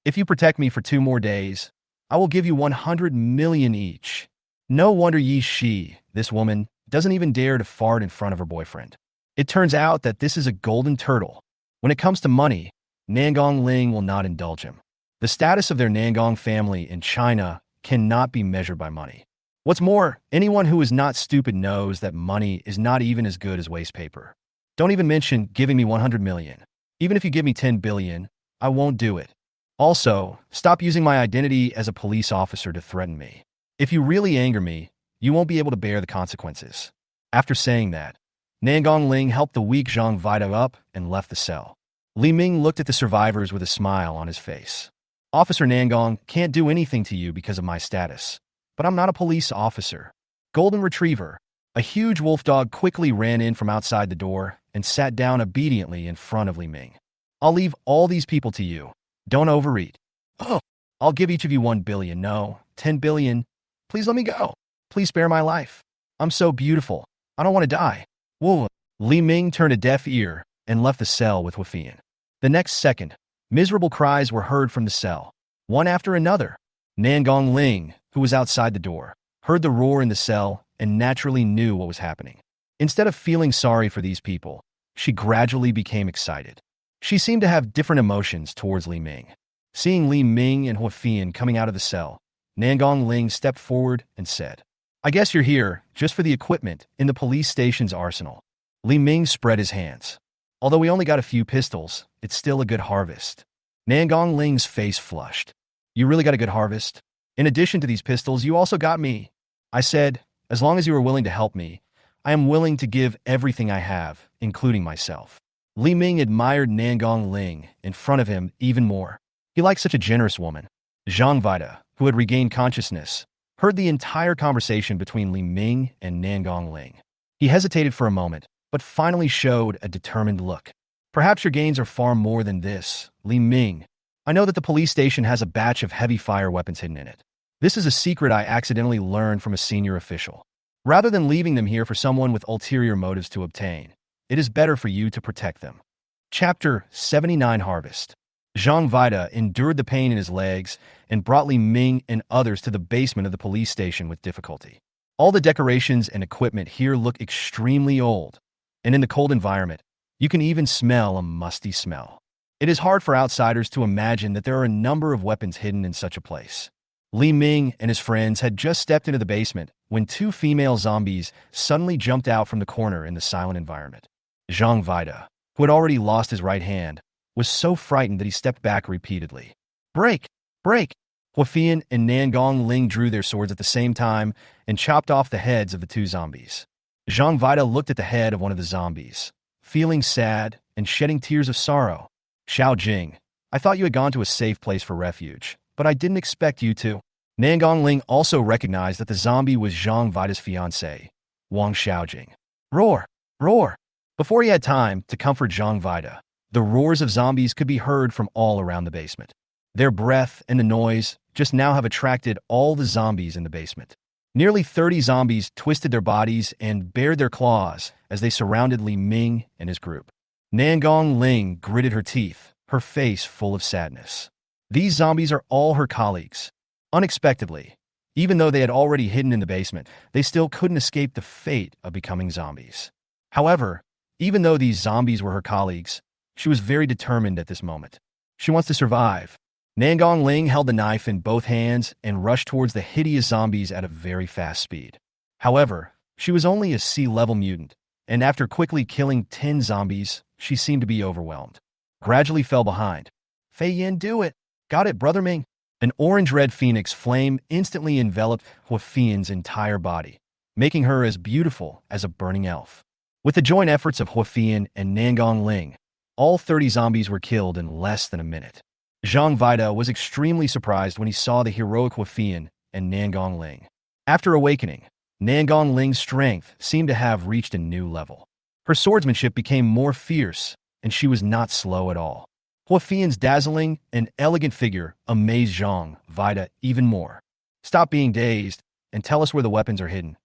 If you protect me for 2 more days, I will give you 100 million each. No wonder Yi Shi, this woman, doesn't even dare to fart in front of her boyfriend. It turns out that this is a golden turtle. When it comes to money, Nangong Ling will not indulge him. The status of their Nangong family in China cannot be measured by money. What's more, anyone who is not stupid knows that money is not even as good as waste paper. Don't even mention giving me 100 million. Even if you give me 10 billion, I won't do it. Also, stop using my identity as a police officer to threaten me. If you really anger me, you won't be able to bear the consequences. After saying that, Nangong Ling helped the weak Zhang Vida up and left the cell. Li Ming looked at the survivors with a smile on his face. Officer Nangong can't do anything to you because of my status, but I'm not a police officer. Golden Retriever, a huge wolf dog, quickly ran in from outside the door and sat down obediently in front of Li Ming. I'll leave all these people to you. Don't overeat. Oh, I'll give each of you 1 billion. No, 10 billion. Please let me go. Please spare my life. I'm so beautiful. I don't want to die. Whoa. Li Ming turned a deaf ear and left the cell with Hua Fian. The next second, miserable cries were heard from the cell, one after another. Nangong Ling, who was outside the door, heard the roar in the cell and naturally knew what was happening. Instead of feeling sorry for these people, she gradually became excited. She seemed to have different emotions towards Li Ming. Seeing Li Ming and Hua Fian coming out of the cell, Nangong Ling stepped forward and said, I guess you're here just for the equipment in the police station's arsenal. Li Ming spread his hands. Although we only got a few pistols, it's still a good harvest. Nangong Ling's face flushed. You really got a good harvest? In addition to these pistols, you also got me. I said, as long as you are willing to help me, I am willing to give everything I have, including myself. Li Ming admired Nangong Ling in front of him even more. He liked such a generous woman. Zhang Vida, who had regained consciousness, heard the entire conversation between Li Ming and Nangong Ling. He hesitated for a moment, but finally showed a determined look. Perhaps your gains are far more than this, Li Ming. I know that the police station has a batch of heavy fire weapons hidden in it. This is a secret I accidentally learned from a senior official. Rather than leaving them here for someone with ulterior motives to obtain, it is better for you to protect them. Chapter 79 Harvest. Zhang Vida endured the pain in his legs and brought Li Ming and others to the basement of the police station with difficulty. All the decorations and equipment here look extremely old, and in the cold environment, you can even smell a musty smell. It is hard for outsiders to imagine that there are a number of weapons hidden in such a place. Li Ming and his friends had just stepped into the basement when 2 female zombies suddenly jumped out from the corner in the silent environment. Zhang Vida, who had already lost his right hand, was so frightened that he stepped back repeatedly. Break! Break! Hua Fian and Nangong Ling drew their swords at the same time and chopped off the heads of the 2 zombies. Zhang Vida looked at the head of one of the zombies, feeling sad and shedding tears of sorrow. Xiao Jing, I thought you had gone to a safe place for refuge, but I didn't expect you to. Nangang Ling also recognized that the zombie was Zhang Vida's fiancé, Wang Xiaojing. Roar! Roar! Before he had time to comfort Zhang Vida, the roars of zombies could be heard from all around the basement. Their breath and the noise just now have attracted all the zombies in the basement. Nearly 30 zombies twisted their bodies and bared their claws as they surrounded Li Ming and his group. Nangang Ling gritted her teeth, her face full of sadness. These zombies are all her colleagues. Unexpectedly, even though they had already hidden in the basement, they still couldn't escape the fate of becoming zombies. However, even though these zombies were her colleagues, she was very determined at this moment. She wants to survive. Nangang Ling held the knife in both hands and rushed towards the hideous zombies at a very fast speed. However, she was only a sea-level mutant, and after quickly killing 10 zombies, she seemed to be overwhelmed. Gradually fell behind. Fei Yin, do it! Got it, Brother Ming! An orange-red phoenix flame instantly enveloped Hua Fian's entire body, making her as beautiful as a burning elf. With the joint efforts of Hua Fian and Nangang Ling, all 30 zombies were killed in less than a minute. Zhang Vida was extremely surprised when he saw the heroic Hua Fian and Nangang Ling. After awakening, Nangang Ling's strength seemed to have reached a new level. Her swordsmanship became more fierce, and she was not slow at all. Hua Fian's dazzling and elegant figure amazed Zhang Vida even more. Stop being dazed and tell us where the weapons are hidden.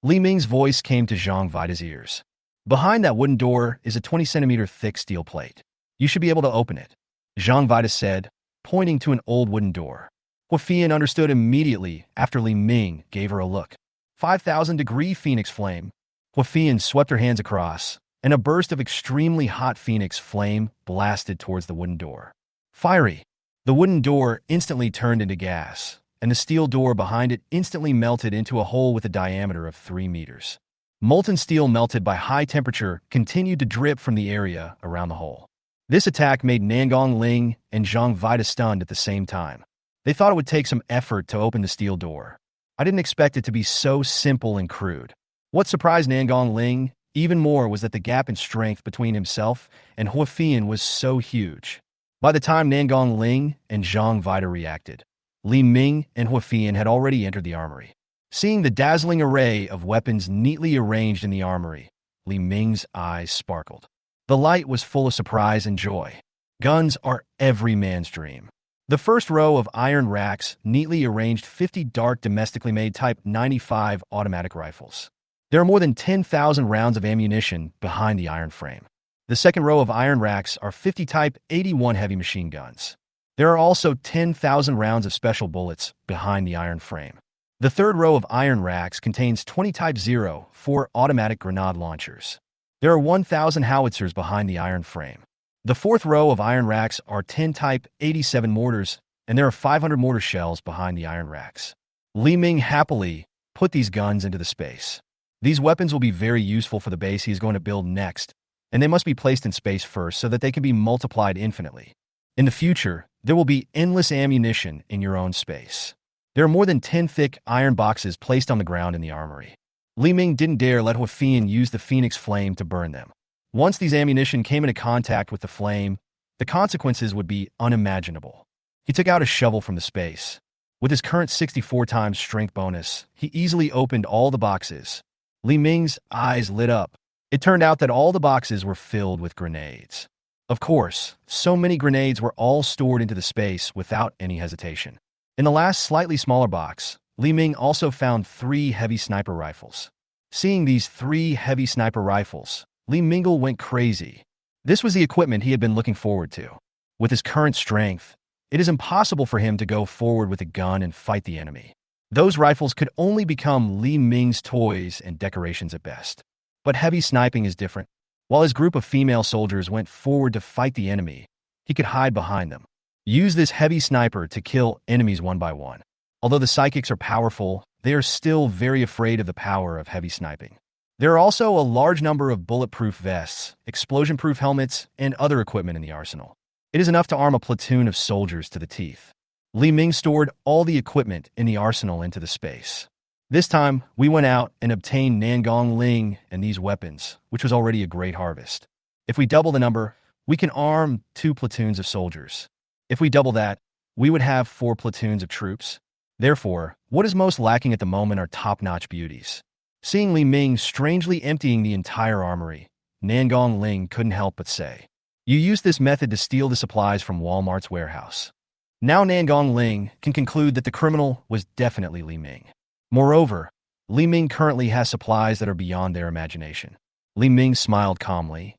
Li Ming's voice came to Zhang Vida's ears. Behind that wooden door is a 20-centimeter thick steel plate. You should be able to open it, Zhang Vida said, pointing to an old wooden door. Hua Fian understood immediately after Li Ming gave her a look. 5,000-degree phoenix flame. Hua Fian swept her hands across, and a burst of extremely hot phoenix flame blasted towards the wooden door. Fiery! The wooden door instantly turned into gas, and the steel door behind it instantly melted into a hole with a diameter of 3 meters. Molten steel melted by high temperature continued to drip from the area around the hole. This attack made Nangang Ling and Zhang Vida stunned at the same time. They thought it would take some effort to open the steel door. I didn't expect it to be so simple and crude. What surprised Nangang Ling even more was that the gap in strength between himself and Hua Fian was so huge. By the time Nangang Ling and Zhang Vida reacted, Li Ming and Hua Fian had already entered the armory. Seeing the dazzling array of weapons neatly arranged in the armory, Li Ming's eyes sparkled. The light was full of surprise and joy. Guns are every man's dream. The first row of iron racks neatly arranged 50 dark domestically made Type 95 automatic rifles. There are more than 10,000 rounds of ammunition behind the iron frame. The second row of iron racks are 50 Type 81 heavy machine guns. There are also 10,000 rounds of special bullets behind the iron frame. The third row of iron racks contains 20 Type 04 automatic grenade launchers. There are 1,000 howitzers behind the iron frame. The fourth row of iron racks are 10 Type 87 mortars, and there are 500 mortar shells behind the iron racks. Li Ming happily put these guns into the space. These weapons will be very useful for the base he is going to build next, and they must be placed in space first so that they can be multiplied infinitely. In the future, there will be endless ammunition in your own space. There are more than 10 thick iron boxes placed on the ground in the armory. Li Ming didn't dare let Hua Fian use the phoenix flame to burn them. Once these ammunition came into contact with the flame, the consequences would be unimaginable. He took out a shovel from the space. With his current 64 times strength bonus, he easily opened all the boxes. Li Ming's eyes lit up. It turned out that all the boxes were filled with grenades. Of course, so many grenades were all stored into the space without any hesitation. In the last slightly smaller box, Li Ming also found 3 heavy sniper rifles. Seeing these 3 heavy sniper rifles, Li Mingle went crazy. This was the equipment he had been looking forward to. With his current strength, it is impossible for him to go forward with a gun and fight the enemy. Those rifles could only become Li Ming's toys and decorations at best. But heavy sniping is different. While his group of female soldiers went forward to fight the enemy, he could hide behind them. Use this heavy sniper to kill enemies one by one. Although the psychics are powerful, they are still very afraid of the power of heavy sniping. There are also a large number of bulletproof vests, explosion-proof helmets, and other equipment in the arsenal. It is enough to arm a platoon of soldiers to the teeth. Li Ming stored all the equipment in the arsenal into the space. This time, we went out and obtained Nangang Ling and these weapons, which was already a great harvest. If we double the number, we can arm 2 platoons of soldiers. If we double that, we would have 4 platoons of troops. Therefore, what is most lacking at the moment are top-notch beauties. Seeing Li Ming strangely emptying the entire armory, Nangong Ling couldn't help but say, "You used this method to steal the supplies from Walmart's warehouse." Now Nangong Ling can conclude that the criminal was definitely Li Ming. Moreover, Li Ming currently has supplies that are beyond their imagination. Li Ming smiled calmly.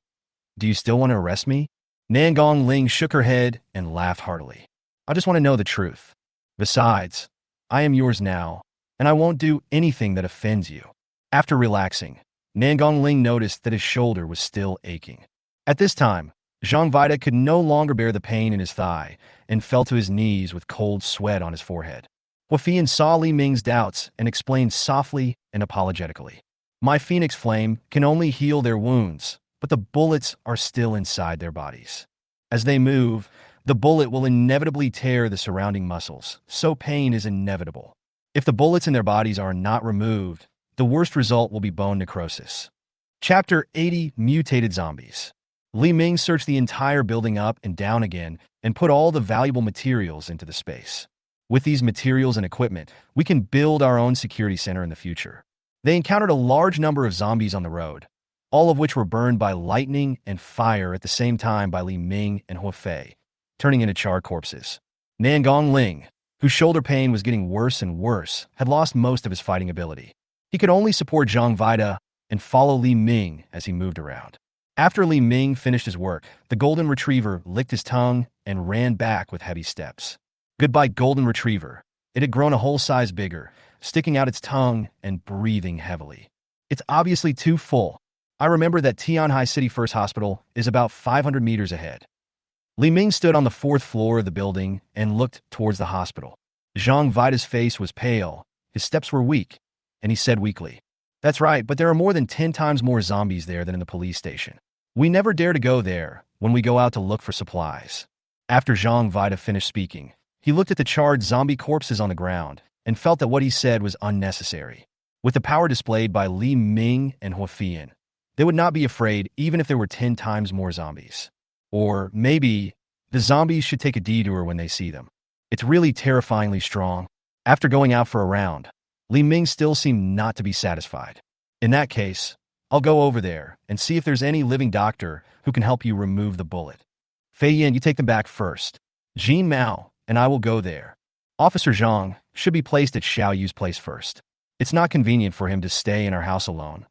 "Do you still want to arrest me?" Nangong Ling shook her head and laughed heartily. "I just want to know the truth. Besides, I am yours now, and I won't do anything that offends you." After relaxing, Nangong Ling noticed that his shoulder was still aching. At this time, Zhang Vida could no longer bear the pain in his thigh and fell to his knees with cold sweat on his forehead. Huafian saw Li Ming's doubts and explained softly and apologetically, "My phoenix flame can only heal their wounds, but the bullets are still inside their bodies. As they move, the bullet will inevitably tear the surrounding muscles, so pain is inevitable. If the bullets in their bodies are not removed, the worst result will be bone necrosis." Chapter 80: Mutated Zombies. Li Ming searched the entire building up and down again and put all the valuable materials into the space. "With these materials and equipment, we can build our own security center in the future." They encountered a large number of zombies on the road, all of which were burned by lightning and fire at the same time by Li Ming and Huafei, turning into charred corpses. Nangong Ling, whose shoulder pain was getting worse and worse, had lost most of his fighting ability. He could only support Zhang Vida and follow Li Ming as he moved around. After Li Ming finished his work, the golden retriever licked his tongue and ran back with heavy steps. Goodbye, golden retriever. It had grown a whole size bigger, sticking out its tongue and breathing heavily. "It's obviously too full. I remember that Tianhai City First Hospital is about 500 meters ahead." Li Ming stood on the 4th floor of the building and looked towards the hospital. Zhang Vida's face was pale, his steps were weak, and he said weakly, "That's right, but there are more than 10 times more zombies there than in the police station. We never dare to go there when we go out to look for supplies." After Zhang Vida finished speaking, he looked at the charred zombie corpses on the ground and felt that what he said was unnecessary. With the power displayed by Li Ming and Huafian, they would not be afraid even if there were 10 times more zombies. Or maybe the zombies should take a detour when they see them. It's really terrifyingly strong. After going out for a round, Li Ming still seemed not to be satisfied. "In that case, I'll go over there and see if there's any living doctor who can help you remove the bullet. Fei Yin, you take them back first. Jean Mao and I will go there. Officer Zhang should be placed at Xiao Yu's place first. It's not convenient for him to stay in our house alone."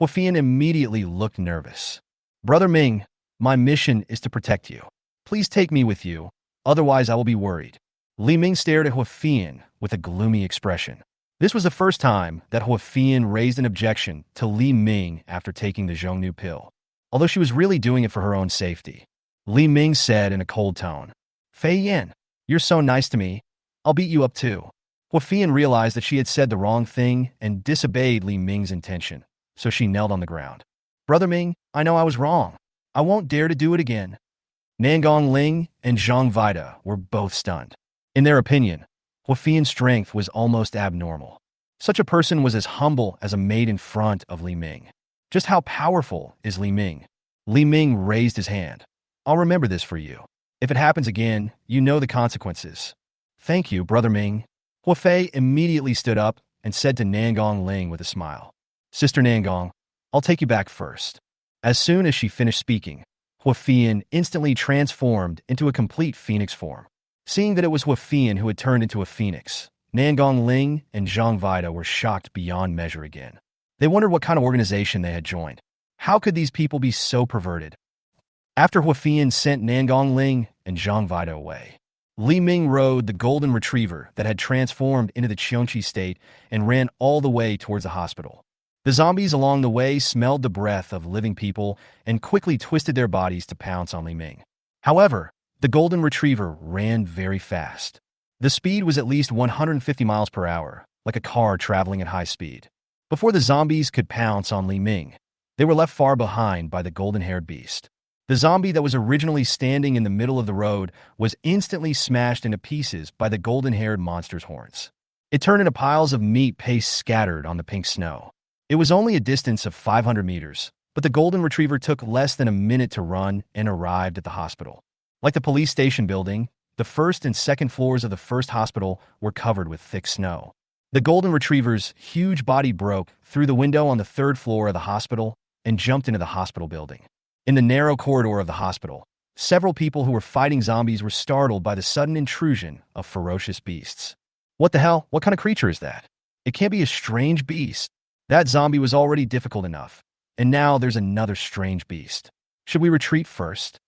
Huafian immediately looked nervous. "Brother Ming, my mission is to protect you. Please take me with you, otherwise I will be worried." Li Ming stared at Huafian with a gloomy expression. This was the first time that Huafian raised an objection to Li Ming after taking the Zhongnu pill, although she was really doing it for her own safety. Li Ming said in a cold tone, "Fei Yan, you're so nice to me. I'll beat you up too." Huafian realized that she had said the wrong thing and disobeyed Li Ming's intention, so she knelt on the ground. "Brother Ming, I know I was wrong. I won't dare to do it again." Nangong Ling and Zhang Vida were both stunned. In their opinion, Huafian's strength was almost abnormal. Such a person was as humble as a maid in front of Li Ming. Just how powerful is Li Ming? Li Ming raised his hand. "I'll remember this for you. If it happens again, you know the consequences." "Thank you, Brother Ming." Huafei immediately stood up and said to Nangong Ling with a smile, "Sister Nangong, I'll take you back first." As soon as she finished speaking, Huafian instantly transformed into a complete phoenix form. Seeing that it was Huafian who had turned into a phoenix, Nangong Ling and Zhang Vida were shocked beyond measure again. They wondered what kind of organization they had joined. How could these people be so perverted? After Huafian sent Nangong Ling and Zhang Vida away, Li Ming rode the golden retriever that had transformed into the Qiongqi state and ran all the way towards the hospital. The zombies along the way smelled the breath of living people and quickly twisted their bodies to pounce on Li Ming. However, the golden retriever ran very fast. The speed was at least 150 miles per hour, like a car traveling at high speed. Before the zombies could pounce on Li Ming, they were left far behind by the golden-haired beast. The zombie that was originally standing in the middle of the road was instantly smashed into pieces by the golden-haired monster's horns. It turned into piles of meat paste scattered on the pink snow. It was only a distance of 500 meters, but the golden retriever took less than a minute to run and arrived at the hospital. Like the police station building, The first and second floors of the first hospital were covered with thick snow. The golden retriever's huge body broke through the window on the third floor of the hospital and jumped into the hospital building. In the narrow corridor of the hospital, several people who were fighting zombies were startled by the sudden intrusion of ferocious beasts. What the hell? What kind of creature is that? It can't be a strange beast. That zombie was already difficult enough, and now there's another strange beast. Should we retreat first?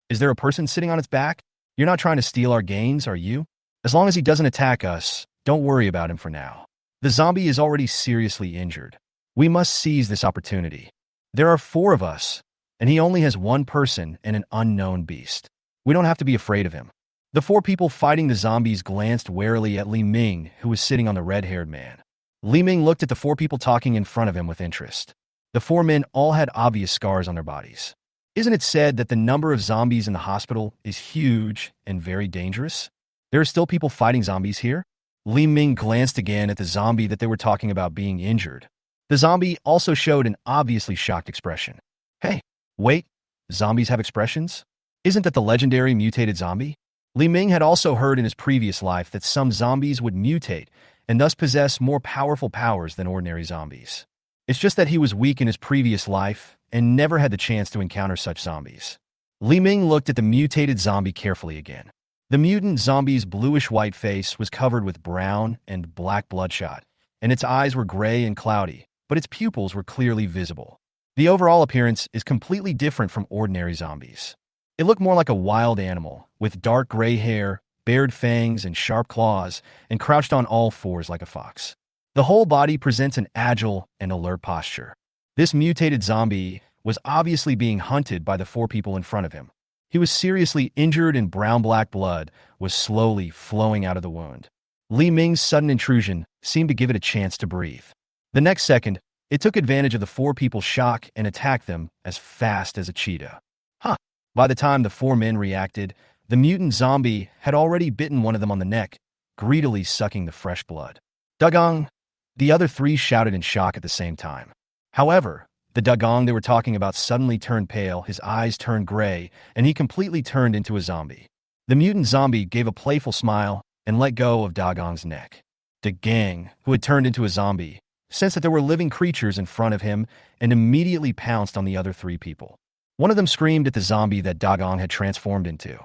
Is there a person sitting on its back? You're not trying to steal our gains, are you? As long as he doesn't attack us, don't worry about him for now. The zombie is already seriously injured. We must seize this opportunity. There are 4 of us, and he only has 1 person and an unknown beast. We don't have to be afraid of him. The 4 people fighting the zombies glanced warily at Li Ming, who was sitting on the red-haired man. Li Ming looked at the 4 people talking in front of him with interest. The 4 men all had obvious scars on their bodies. Isn't it said that the number of zombies in the hospital is huge and very dangerous? There are still people fighting zombies here? Li Ming glanced again at the zombie that they were talking about being injured. The zombie also showed an obviously shocked expression. Hey, wait, zombies have expressions? Isn't that the legendary mutated zombie? Li Ming had also heard in his previous life that some zombies would mutate and thus possess more powerful powers than ordinary zombies. It's just that he was weak in his previous life and never had the chance to encounter such zombies. Li Ming looked at the mutated zombie carefully again. The mutant zombie's bluish-white face was covered with brown and black bloodshot, and its eyes were gray and cloudy, but its pupils were clearly visible. The overall appearance is completely different from ordinary zombies. It looked more like a wild animal, with dark gray hair, bared fangs, and sharp claws, and crouched on all 4s like a fox. The whole body presents an agile and alert posture. This mutated zombie was obviously being hunted by the 4 people in front of him. He was seriously injured and brown-black blood was slowly flowing out of the wound. Li Ming's sudden intrusion seemed to give it a chance to breathe. The next second, it took advantage of the 4 people's shock and attacked them as fast as a cheetah. By the time the 4 men reacted, the mutant zombie had already bitten one of them on the neck, greedily sucking the fresh blood. Dagong! The other 3 shouted in shock at the same time. However, the Dagong they were talking about suddenly turned pale, his eyes turned gray, and he completely turned into a zombie. The mutant zombie gave a playful smile and let go of Dagong's neck. Dagong, who had turned into a zombie, sensed that there were living creatures in front of him and immediately pounced on the other 3 people. One of them screamed at the zombie that Dagong had transformed into.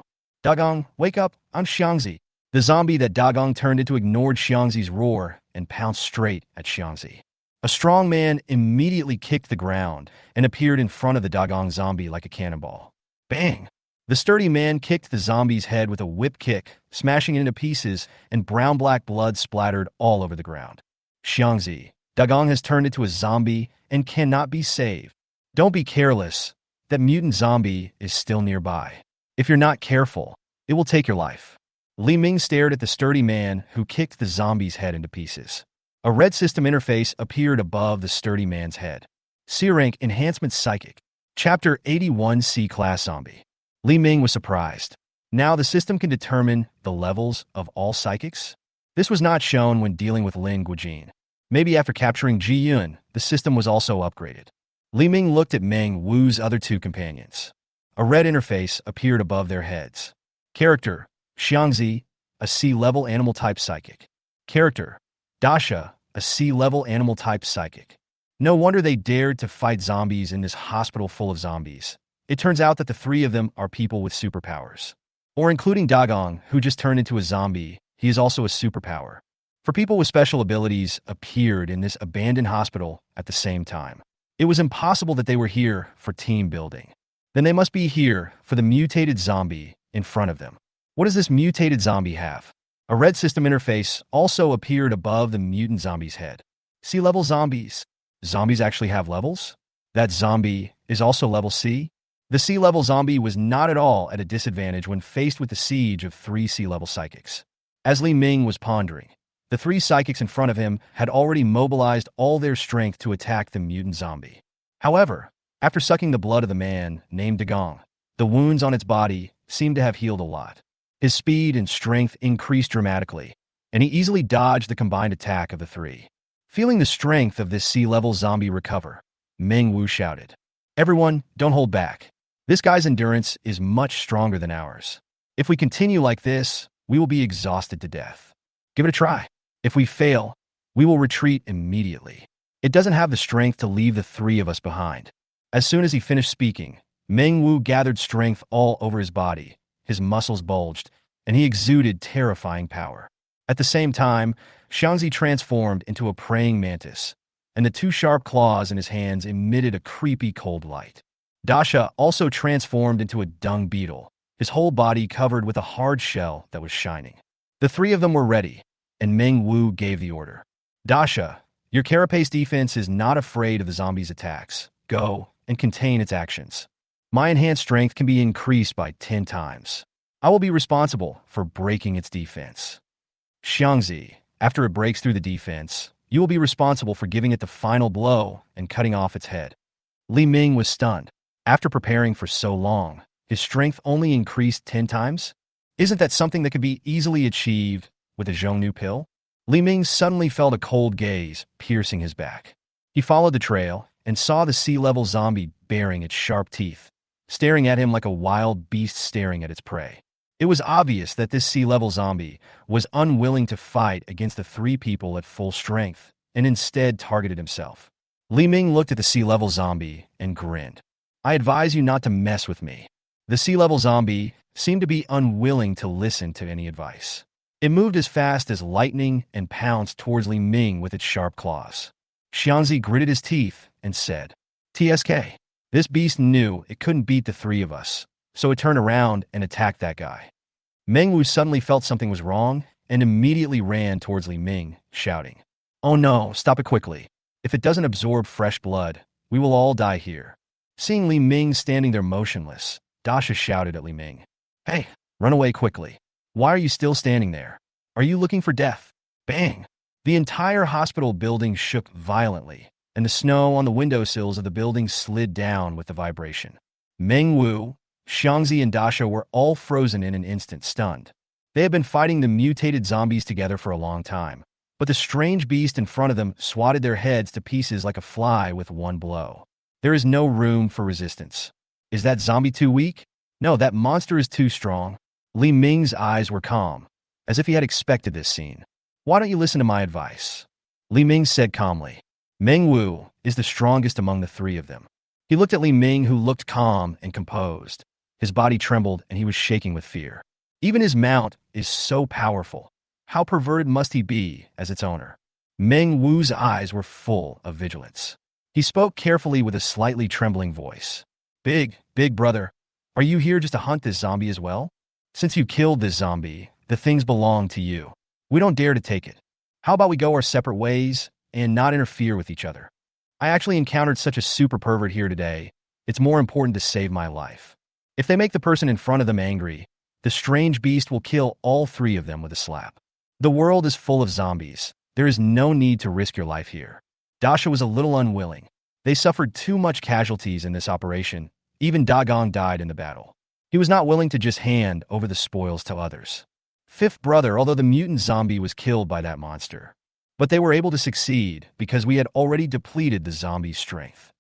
Dagong, wake up, I'm Xiangzi. The zombie that Dagong turned into ignored Xiangzi's roar and pounced straight at Xiangzi. A strong man immediately kicked the ground and appeared in front of the Dagong zombie like a cannonball. Bang! The sturdy man kicked the zombie's head with a whip kick, smashing it into pieces, and brown-black blood splattered all over the ground. Xiangzi, Dagong has turned into a zombie and cannot be saved. Don't be careless. That mutant zombie is still nearby. If you're not careful, it will take your life. Li Ming stared at the sturdy man who kicked the zombie's head into pieces. A red system interface appeared above the sturdy man's head. C-Rank Enhancement Psychic. Chapter 81 C-Class Zombie. Li Ming was surprised. Now the system can determine the levels of all psychics? This was not shown when dealing with Lin Guojin. Maybe after capturing Ji Yun, the system was also upgraded. Li Ming looked at Meng Wu's other 2 companions. A red interface appeared above their heads. Character, Xiangzi, a C-level animal-type psychic. Character, Dasha, a C-level animal-type psychic. No wonder they dared to fight zombies in this hospital full of zombies. It turns out that the 3 of them are people with superpowers. Or including Dagong, who just turned into a zombie, he is also a superpower. For people with special abilities appeared in this abandoned hospital at the same time. It was impossible that they were here for team building. Then they must be here for the mutated zombie in front of them. What does this mutated zombie have? A red system interface also appeared above the mutant zombie's head. C-level zombies. Zombies actually have levels? That zombie is also level C? The C-level zombie was not at all at a disadvantage when faced with the siege of 3 C-level psychics. As Li Ming was pondering, the 3 psychics in front of him had already mobilized all their strength to attack the mutant zombie. However, after sucking the blood of the man named Dagong, the wounds on its body seemed to have healed a lot. His speed and strength increased dramatically, and he easily dodged the combined attack of the 3. Feeling the strength of this C-level zombie recover, Meng Wu shouted, "Everyone, don't hold back. This guy's endurance is much stronger than ours." If we continue like this, we will be exhausted to death. Give it a try. If we fail, we will retreat immediately. It doesn't have the strength to leave the three of us behind. As soon as he finished speaking, Mengwu gathered strength all over his body. His muscles bulged, and he exuded terrifying power. At the same time, Xiangzi transformed into a praying mantis, and the two sharp claws in his hands emitted a creepy cold light. Dasha also transformed into a dung beetle, his whole body covered with a hard shell that was shining. The three of them were ready, and Meng Wu gave the order. Dasha, your carapace defense is not afraid of the zombie's attacks. Go and contain its actions. My enhanced strength can be increased by 10 times. I will be responsible for breaking its defense. Xiangzi, after it breaks through the defense, you will be responsible for giving it the final blow and cutting off its head. Li Ming was stunned. After preparing for so long, his strength only increased 10 times? Isn't that something that could be easily achieved with a Zhongnu pill? Li Ming suddenly felt a cold gaze piercing his back. He followed the trail and saw the sea-level zombie baring its sharp teeth, staring at him like a wild beast staring at its prey. It was obvious that this sea-level zombie was unwilling to fight against the three people at full strength and instead targeted himself. Li Ming looked at the sea-level zombie and grinned. I advise you not to mess with me. The sea-level zombie seemed to be unwilling to listen to any advice. It moved as fast as lightning and pounced towards Li Ming with its sharp claws. Xiangzi gritted his teeth and said, TSK. This beast knew it couldn't beat the three of us, so it turned around and attacked that guy. Mengwu suddenly felt something was wrong and immediately ran towards Li Ming, shouting, Oh no, stop it quickly. If it doesn't absorb fresh blood, we will all die here. Seeing Li Ming standing there motionless, Dasha shouted at Li Ming, Hey, run away quickly. Why are you still standing there? Are you looking for death? Bang! The entire hospital building shook violently, and the snow on the windowsills of the building slid down with the vibration. Mengwu, Xiangzi, and Dasha were all frozen in an instant, stunned. They had been fighting the mutated zombies together for a long time, but the strange beast in front of them swatted their heads to pieces like a fly with one blow. There is no room for resistance. Is that zombie too weak? No, that monster is too strong. Li Ming's eyes were calm, as if he had expected this scene. Why don't you listen to my advice? Li Ming said calmly. Mengwu is the strongest among the three of them. He looked at Li Ming, who looked calm and composed. His body trembled and he was shaking with fear. Even his mount is so powerful. How perverted must he be as its owner? Meng Wu's eyes were full of vigilance. He spoke carefully with a slightly trembling voice. Big brother, are you here just to hunt this zombie as well? Since you killed this zombie, the things belong to you. We don't dare to take it. How about we go our separate ways and not interfere with each other? I actually encountered such a super pervert here today. It's more important to save my life. If they make the person in front of them angry, the strange beast will kill all three of them with a slap. The world is full of zombies. There is no need to risk your life here. Dasha was a little unwilling. They suffered too much casualties in this operation. Even Dagong died in the battle. He was not willing to just hand over the spoils to others. Fifth brother, although the mutant zombie was killed by that monster. But they were able to succeed because we had already depleted the zombie's strength.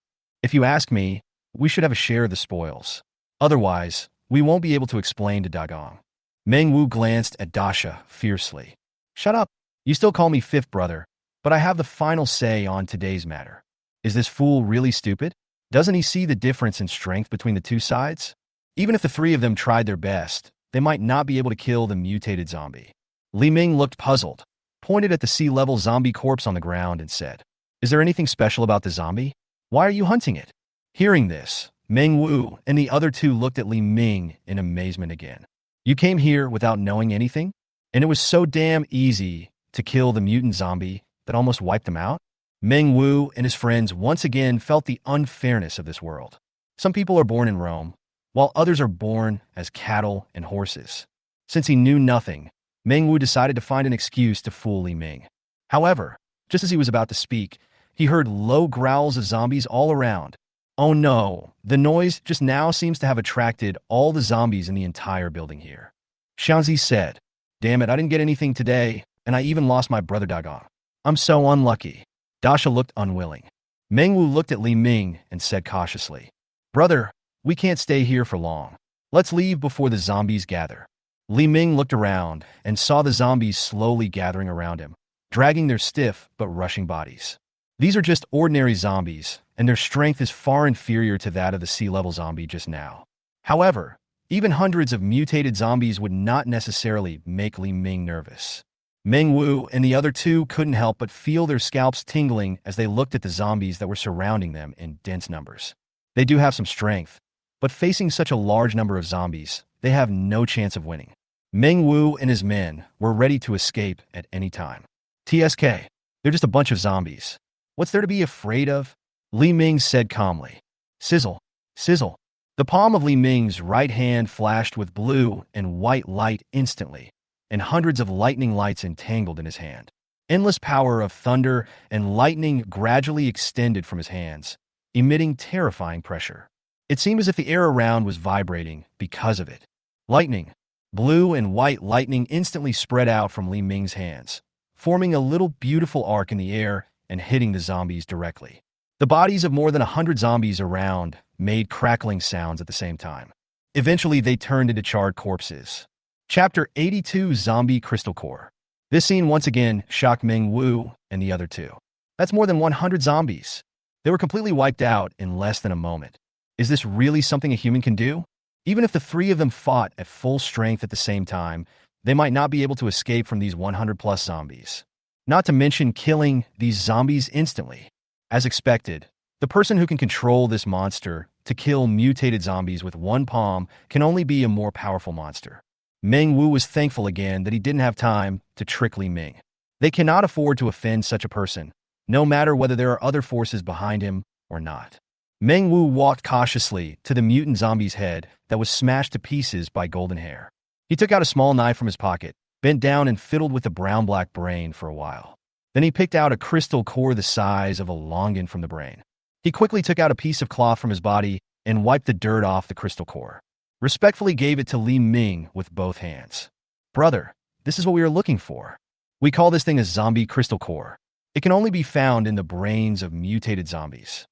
If you ask me, we should have a share of the spoils. Otherwise, we won't be able to explain to Dagong. Mengwu glanced at Dasha fiercely. Shut up. You still call me fifth brother, but I have the final say on today's matter. Is this fool really stupid? Doesn't he see the difference in strength between the two sides? Even if the three of them tried their best, they might not be able to kill the mutated zombie. Li Ming looked puzzled, pointed at the sea-level zombie corpse on the ground and said, Is there anything special about the zombie? Why are you hunting it? Hearing this, Meng Wu and the other two looked at Li Ming in amazement again. You came here without knowing anything? And it was so damn easy to kill the mutant zombie that almost wiped them out? Meng Wu and his friends once again felt the unfairness of this world. Some people are born in Rome, while others are born as cattle and horses. Since he knew nothing, Meng Wu decided to find an excuse to fool Li Ming. However, just as he was about to speak, he heard low growls of zombies all around. Oh no, the noise just now seems to have attracted all the zombies in the entire building here. Xiangzi said, Damn it, I didn't get anything today, and I even lost my brother Dagong. I'm so unlucky. Dasha looked unwilling. Meng Wu looked at Li Ming and said cautiously, Brother, we can't stay here for long. Let's leave before the zombies gather. Li Ming looked around and saw the zombies slowly gathering around him, dragging their stiff but rushing bodies. These are just ordinary zombies, and their strength is far inferior to that of the sea-level zombie just now. However, even hundreds of mutated zombies would not necessarily make Li Ming nervous. Meng Wu and the other two couldn't help but feel their scalps tingling as they looked at the zombies that were surrounding them in dense numbers. They do have some strength, but facing such a large number of zombies, they have no chance of winning. Meng Wu and his men were ready to escape at any time. TSK, they're just a bunch of zombies. What's there to be afraid of? Li Ming said calmly. Sizzle, sizzle. The palm of Li Ming's right hand flashed with blue and white light instantly, and hundreds of lightning lights entangled in his hand. Endless power of thunder and lightning gradually extended from his hands, emitting terrifying pressure. It seemed as if the air around was vibrating because of it. Lightning, blue and white lightning instantly spread out from Li Ming's hands, forming a little beautiful arc in the air and hitting the zombies directly. The bodies of more than 100 zombies around made crackling sounds at the same time. Eventually, they turned into charred corpses. Chapter 82, Zombie Crystal Core. This scene once again shocked Meng Wu and the other two. That's more than 100 zombies. They were completely wiped out in less than a moment. Is this really something a human can do? Even if the three of them fought at full strength at the same time, they might not be able to escape from these 100-plus zombies. Not to mention killing these zombies instantly. As expected, the person who can control this monster to kill mutated zombies with one palm can only be a more powerful monster. Meng Wu was thankful again that he didn't have time to trick Li Ming. They cannot afford to offend such a person, no matter whether there are other forces behind him or not. Meng Wu walked cautiously to the mutant zombie's head that was smashed to pieces by golden hair. He took out a small knife from his pocket, bent down and fiddled with the brown-black brain for a while. Then he picked out a crystal core the size of a longan from the brain. He quickly took out a piece of cloth from his body and wiped the dirt off the crystal core. Respectfully gave it to Li Ming with both hands. Brother, this is what we are looking for. We call this thing a zombie crystal core. It can only be found in the brains of mutated zombies.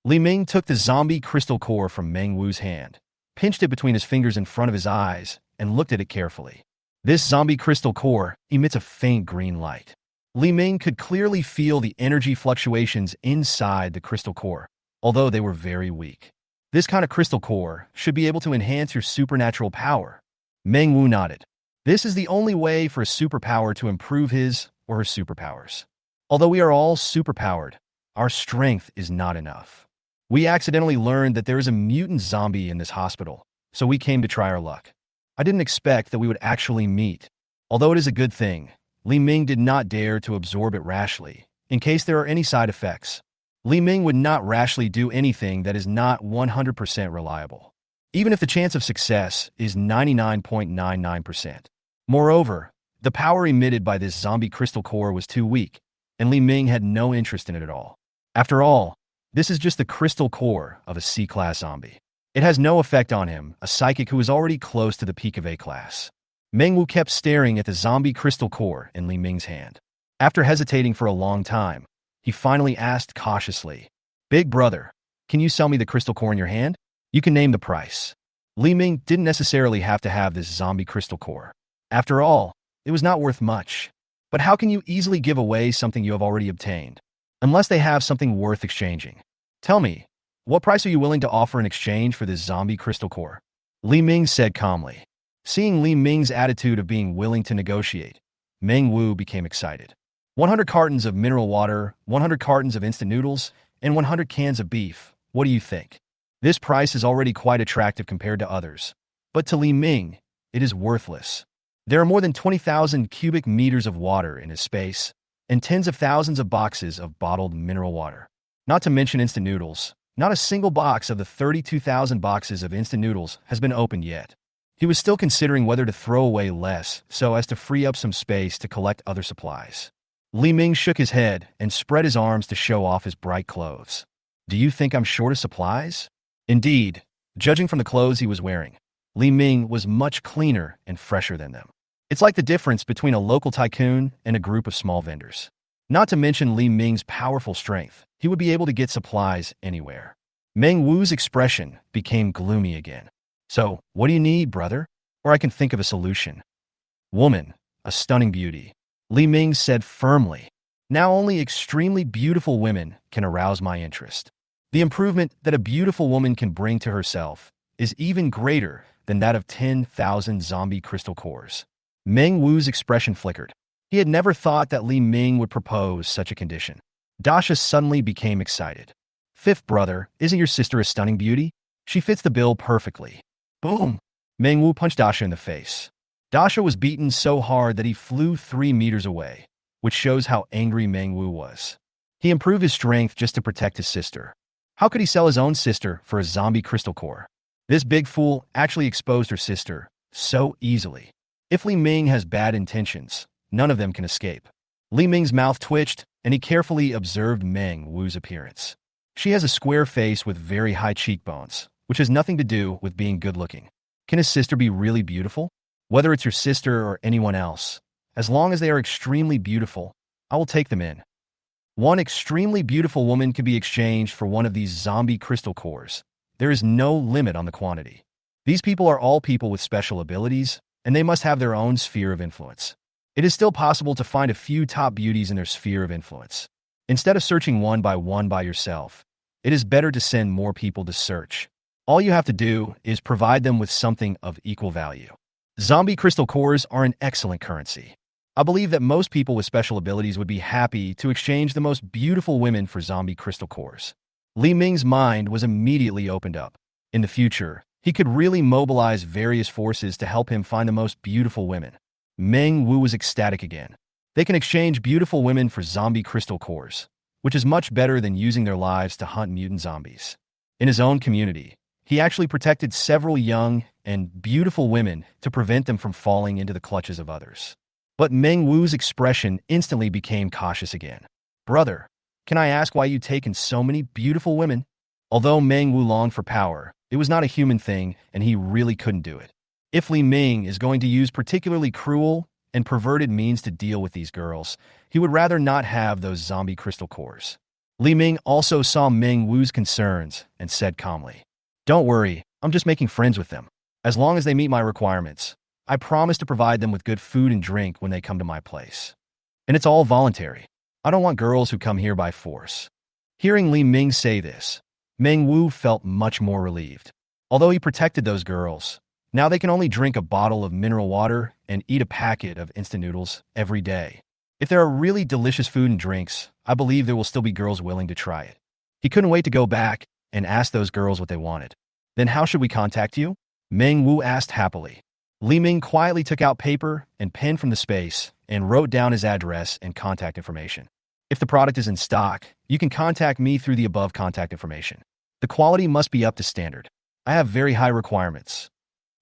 Li Ming took the zombie crystal core from Meng Wu's hand, pinched it between his fingers in front of his eyes, and looked at it carefully. This zombie crystal core emits a faint green light. Li Ming could clearly feel the energy fluctuations inside the crystal core, although they were very weak. This kind of crystal core should be able to enhance your supernatural power. Meng Wu nodded. This is the only way for a superpower to improve his or her superpowers. Although we are all superpowered, our strength is not enough. We accidentally learned that there is a mutant zombie in this hospital, so we came to try our luck. I didn't expect that we would actually meet. Although it is a good thing, Li Ming did not dare to absorb it rashly, in case there are any side effects. Li Ming would not rashly do anything that is not 100% reliable, even if the chance of success is 99.99%. Moreover, the power emitted by this zombie crystal core was too weak, and Li Ming had no interest in it at all. After all, this is just the crystal core of a C-class zombie. It has no effect on him, a psychic who is already close to the peak of A-class. Meng Wu kept staring at the zombie crystal core in Li Ming's hand. After hesitating for a long time, he finally asked cautiously, "Big brother, can you sell me the crystal core in your hand? You can name the price." Li Ming didn't necessarily have to have this zombie crystal core. After all, it was not worth much. But how can you easily give away something you have already obtained? Unless they have something worth exchanging. Tell me, what price are you willing to offer in exchange for this zombie crystal core? Li Ming said calmly. Seeing Li Ming's attitude of being willing to negotiate, Meng Wu became excited. 100 cartons of mineral water, 100 cartons of instant noodles, and 100 cans of beef. What do you think? This price is already quite attractive compared to others. But to Li Ming, it is worthless. There are more than 20,000 cubic meters of water in his space, and tens of thousands of boxes of bottled mineral water. Not to mention instant noodles. Not a single box of the 32,000 boxes of instant noodles has been opened yet. He was still considering whether to throw away less so as to free up some space to collect other supplies. Li Ming shook his head and spread his arms to show off his bright clothes. Do you think I'm short of supplies? Indeed, judging from the clothes he was wearing, Li Ming was much cleaner and fresher than them. It's like the difference between a local tycoon and a group of small vendors. Not to mention Li Ming's powerful strength, he would be able to get supplies anywhere. Meng Wu's expression became gloomy again. So, what do you need, brother? or I can think of a solution. Woman, a stunning beauty, Li Ming said firmly. Now only extremely beautiful women can arouse my interest. The improvement that a beautiful woman can bring to herself is even greater than that of 10,000 zombie crystal cores. Meng Wu's expression flickered. He had never thought that Li Ming would propose such a condition. Dasha suddenly became excited. Fifth brother, isn't your sister a stunning beauty? She fits the bill perfectly. Boom! Meng Wu punched Dasha in the face. Dasha was beaten so hard that he flew 3 meters away, which shows how angry Meng Wu was. He improved his strength just to protect his sister. How could he sell his own sister for a zombie crystal core? This big fool actually exposed her sister so easily. If Li Ming has bad intentions, none of them can escape. Li Ming's mouth twitched, and he carefully observed Meng Wu's appearance. She has a square face with very high cheekbones, which has nothing to do with being good-looking. Can his sister be really beautiful? Whether it's your sister or anyone else, as long as they are extremely beautiful, I will take them in. One extremely beautiful woman could be exchanged for one of these zombie crystal cores. There is no limit on the quantity. These people are all people with special abilities, and they must have their own sphere of influence. It is still possible to find a few top beauties in their sphere of influence. Instead of searching one by yourself, it is better to send more people to search. All you have to do is provide them with something of equal value. Zombie crystal cores are an excellent currency. I believe that most people with special abilities would be happy to exchange the most beautiful women for zombie crystal cores. Li Ming's mind was immediately opened up. In the future, he could really mobilize various forces to help him find the most beautiful women. Meng Wu was ecstatic again. They can exchange beautiful women for zombie crystal cores, which is much better than using their lives to hunt mutant zombies. In his own community, he actually protected several young and beautiful women to prevent them from falling into the clutches of others. But Meng Wu's expression instantly became cautious again. Brother, can I ask why you've taken so many beautiful women? Although Meng Wu longed for power, it was not a human thing, and he really couldn't do it. If Li Ming is going to use particularly cruel and perverted means to deal with these girls, he would rather not have those zombie crystal cores. Li Ming also saw Meng Wu's concerns and said calmly, "Don't worry, I'm just making friends with them. As long as they meet my requirements, I promise to provide them with good food and drink when they come to my place. And it's all voluntary. I don't want girls who come here by force." Hearing Li Ming say this, Meng Wu felt much more relieved. Although he protected those girls, now they can only drink a bottle of mineral water and eat a packet of instant noodles every day. If there are really delicious food and drinks, I believe there will still be girls willing to try it. He couldn't wait to go back and ask those girls what they wanted. Then how should we contact you? Meng Wu asked happily. Li Ming quietly took out paper and pen from the space and wrote down his address and contact information. If the product is in stock, you can contact me through the above contact information. The quality must be up to standard. I have very high requirements.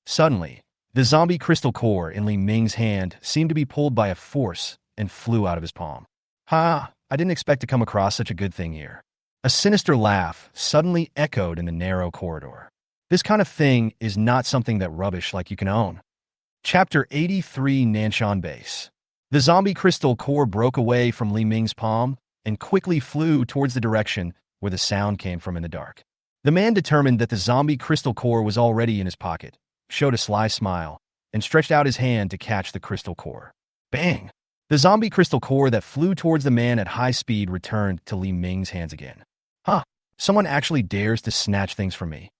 Suddenly, the zombie crystal core in Li Ming's hand seemed to be pulled by a force and flew out of his palm. Ha! I didn't expect to come across such a good thing here. A sinister laugh suddenly echoed in the narrow corridor. This kind of thing is not something that rubbish like you can own. Chapter 83 Nanson Base. The zombie crystal core broke away from Li Ming's palm and quickly flew towards the direction where the sound came from in the dark. The man determined that the zombie crystal core was already in his pocket, showed a sly smile, and stretched out his hand to catch the crystal core. Bang! The zombie crystal core that flew towards the man at high speed returned to Li Ming's hands again. Huh, someone actually dares to snatch things from me.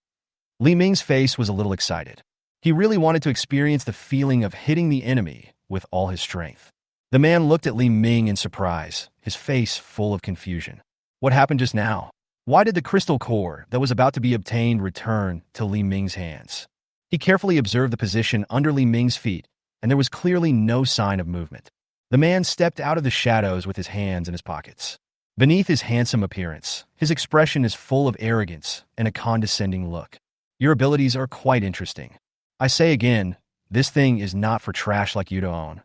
Li Ming's face was a little excited. He really wanted to experience the feeling of hitting the enemy with all his strength. The man looked at Li Ming in surprise, his face full of confusion. What happened just now? Why did the crystal core that was about to be obtained return to Li Ming's hands? He carefully observed the position under Li Ming's feet, and there was clearly no sign of movement. The man stepped out of the shadows with his hands in his pockets. Beneath his handsome appearance, his expression is full of arrogance and a condescending look. Your abilities are quite interesting. I say again, this thing is not for trash like you to own.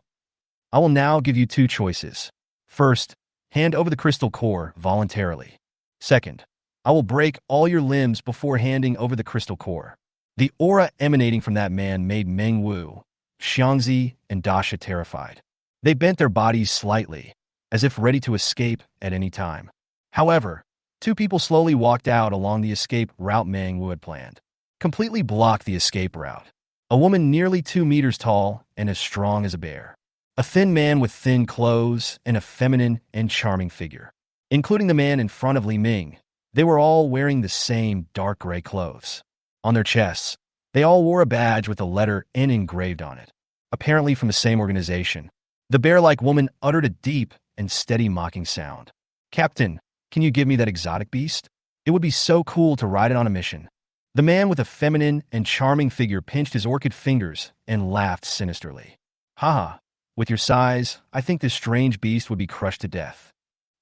I will now give you two choices. First, hand over the crystal core voluntarily. Second, I will break all your limbs before handing over the crystal core. The aura emanating from that man made Meng Wu, Xiangzi, and Dasha terrified. They bent their bodies slightly, as if ready to escape at any time. However, two people slowly walked out along the escape route Meng Wu had planned. Completely blocked the escape route. A woman nearly 2 meters tall and as strong as a bear. A thin man with thin clothes and a feminine and charming figure. Including the man in front of Li Ming, they were all wearing the same dark gray clothes. On their chests, they all wore a badge with the letter N engraved on it, apparently from the same organization. The bear-like woman uttered a deep and steady mocking sound. "Captain, can you give me that exotic beast? It would be so cool to ride it on a mission." The man with a feminine and charming figure pinched his orchid fingers and laughed sinisterly. "Haha, with your size, I think this strange beast would be crushed to death.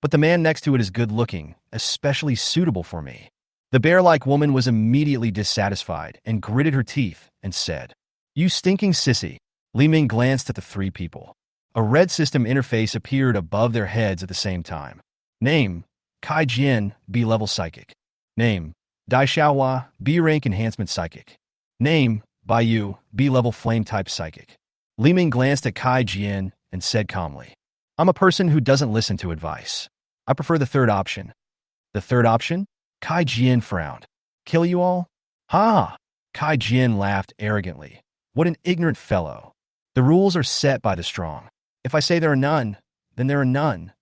But the man next to it is good-looking, especially suitable for me." The bear-like woman was immediately dissatisfied and gritted her teeth and said, "You stinking sissy." Li Ming glanced at the three people. A red system interface appeared above their heads at the same time. Name, Kai Jian, B-level psychic. Name, Dai Xiaohua, B-rank enhancement psychic. Name, Baiyu, B-level flame-type psychic. Li Ming glanced at Kai Jian and said calmly, "I'm a person who doesn't listen to advice. I prefer the third option." "The third option?" Kai Jian frowned. "Kill you all?" "Ha!" Kai Jian laughed arrogantly. "What an ignorant fellow. The rules are set by the strong. If I say there are none, then there are none."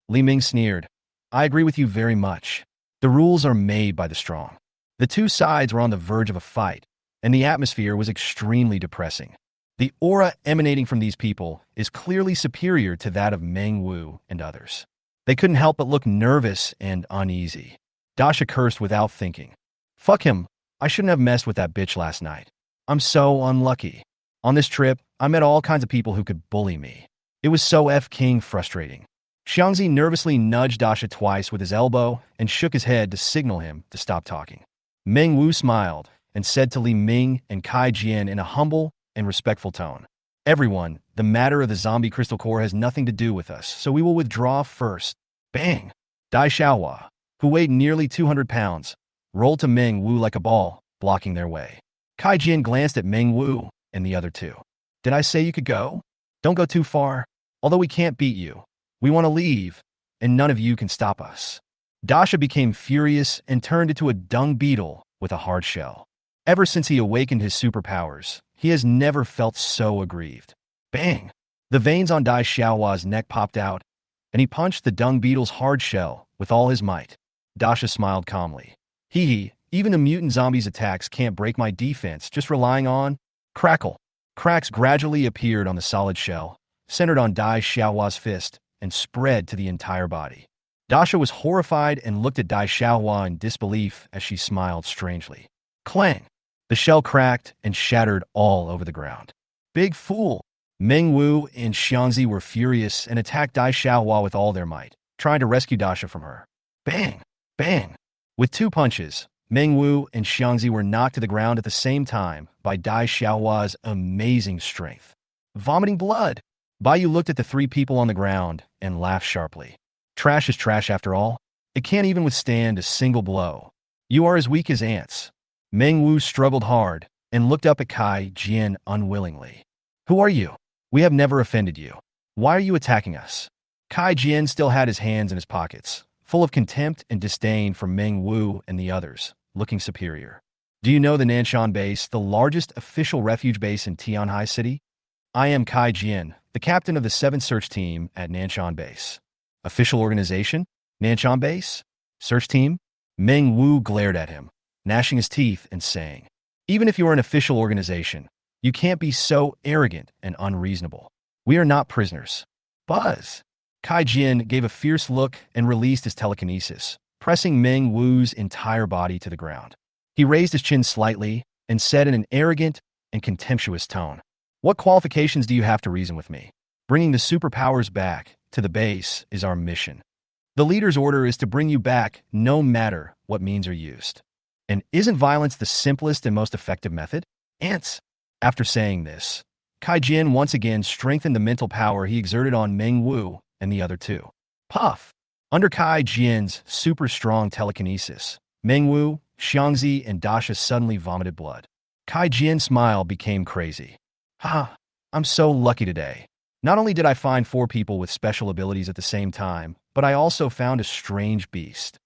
Li Ming sneered. "I agree with you very much. The rules are made by the strong." The two sides were on the verge of a fight, and the atmosphere was extremely depressing. The aura emanating from these people is clearly superior to that of Meng Wu and others. They couldn't help but look nervous and uneasy. Dasha cursed without thinking. "Fuck him. I shouldn't have messed with that bitch last night. I'm so unlucky. On this trip, I met all kinds of people who could bully me. It was so f-king frustrating." Xiangzi nervously nudged Dasha twice with his elbow and shook his head to signal him to stop talking. Meng Wu smiled and said to Li Ming and Kai Jian in a humble and respectful tone, "Everyone, the matter of the zombie crystal core has nothing to do with us, so we will withdraw first." Bang! Dai Xiaohua, who weighed nearly 200 pounds, rolled to Meng Wu like a ball, blocking their way. Kai Jian glanced at Meng Wu and the other two. "Did I say you could go? Don't go too far. Although we can't beat you, we want to leave, and none of you can stop us." Dasha became furious and turned into a dung beetle with a hard shell. Ever since he awakened his superpowers, he has never felt so aggrieved. Bang! The veins on Dai Xiaohua's neck popped out, and he punched the dung beetle's hard shell with all his might. Dasha smiled calmly. Hee, even the mutant zombie's attacks can't break my defense, just relying on... Crackle. Cracks gradually appeared on the solid shell, centered on Dai Xiaohua's fist, and spread to the entire body. Dasha was horrified and looked at Dai Xiaohua in disbelief as she smiled strangely. Clang! The shell cracked and shattered all over the ground. Big fool! Meng Wu and Xiangzi were furious and attacked Dai Xiaohua with all their might, trying to rescue Dasha from her. Bang! Bang! With two punches, Meng Wu and Xiangzi were knocked to the ground at the same time by Dai Xiaohua's amazing strength. Vomiting blood! Baiyu looked at the three people on the ground and laughed sharply. Trash is trash after all. It can't even withstand a single blow. You are as weak as ants. Meng Wu struggled hard and looked up at Kai Jian unwillingly. Who are you? We have never offended you. Why are you attacking us? Kai Jian still had his hands in his pockets, full of contempt and disdain for Meng Wu and the others, looking superior. Do you know the Nanson base, the largest official refuge base in Tianhai City? I am Kai Jian, the captain of the 7th search team at Nanson base. Official organization? Nanson base? Search team? Meng Wu glared at him, gnashing his teeth and saying, "Even if you are an official organization, you can't be so arrogant and unreasonable. We are not prisoners." Buzz! Kai Jian gave a fierce look and released his telekinesis, pressing Meng Wu's entire body to the ground. He raised his chin slightly and said in an arrogant and contemptuous tone, "What qualifications do you have to reason with me? Bringing the superpowers back to the base is our mission. The leader's order is to bring you back no matter what means are used. And isn't violence the simplest and most effective method? Ants." After saying this, Kai Jian once again strengthened the mental power he exerted on Meng Wu and the other two. Puff! Under Kai Jian's super strong telekinesis, Meng Wu, Xiangzi, and Dasha suddenly vomited blood. Kai Jian's smile became crazy. Ha! I'm so lucky today. Not only did I find 4 people with special abilities at the same time, but I also found a strange beast.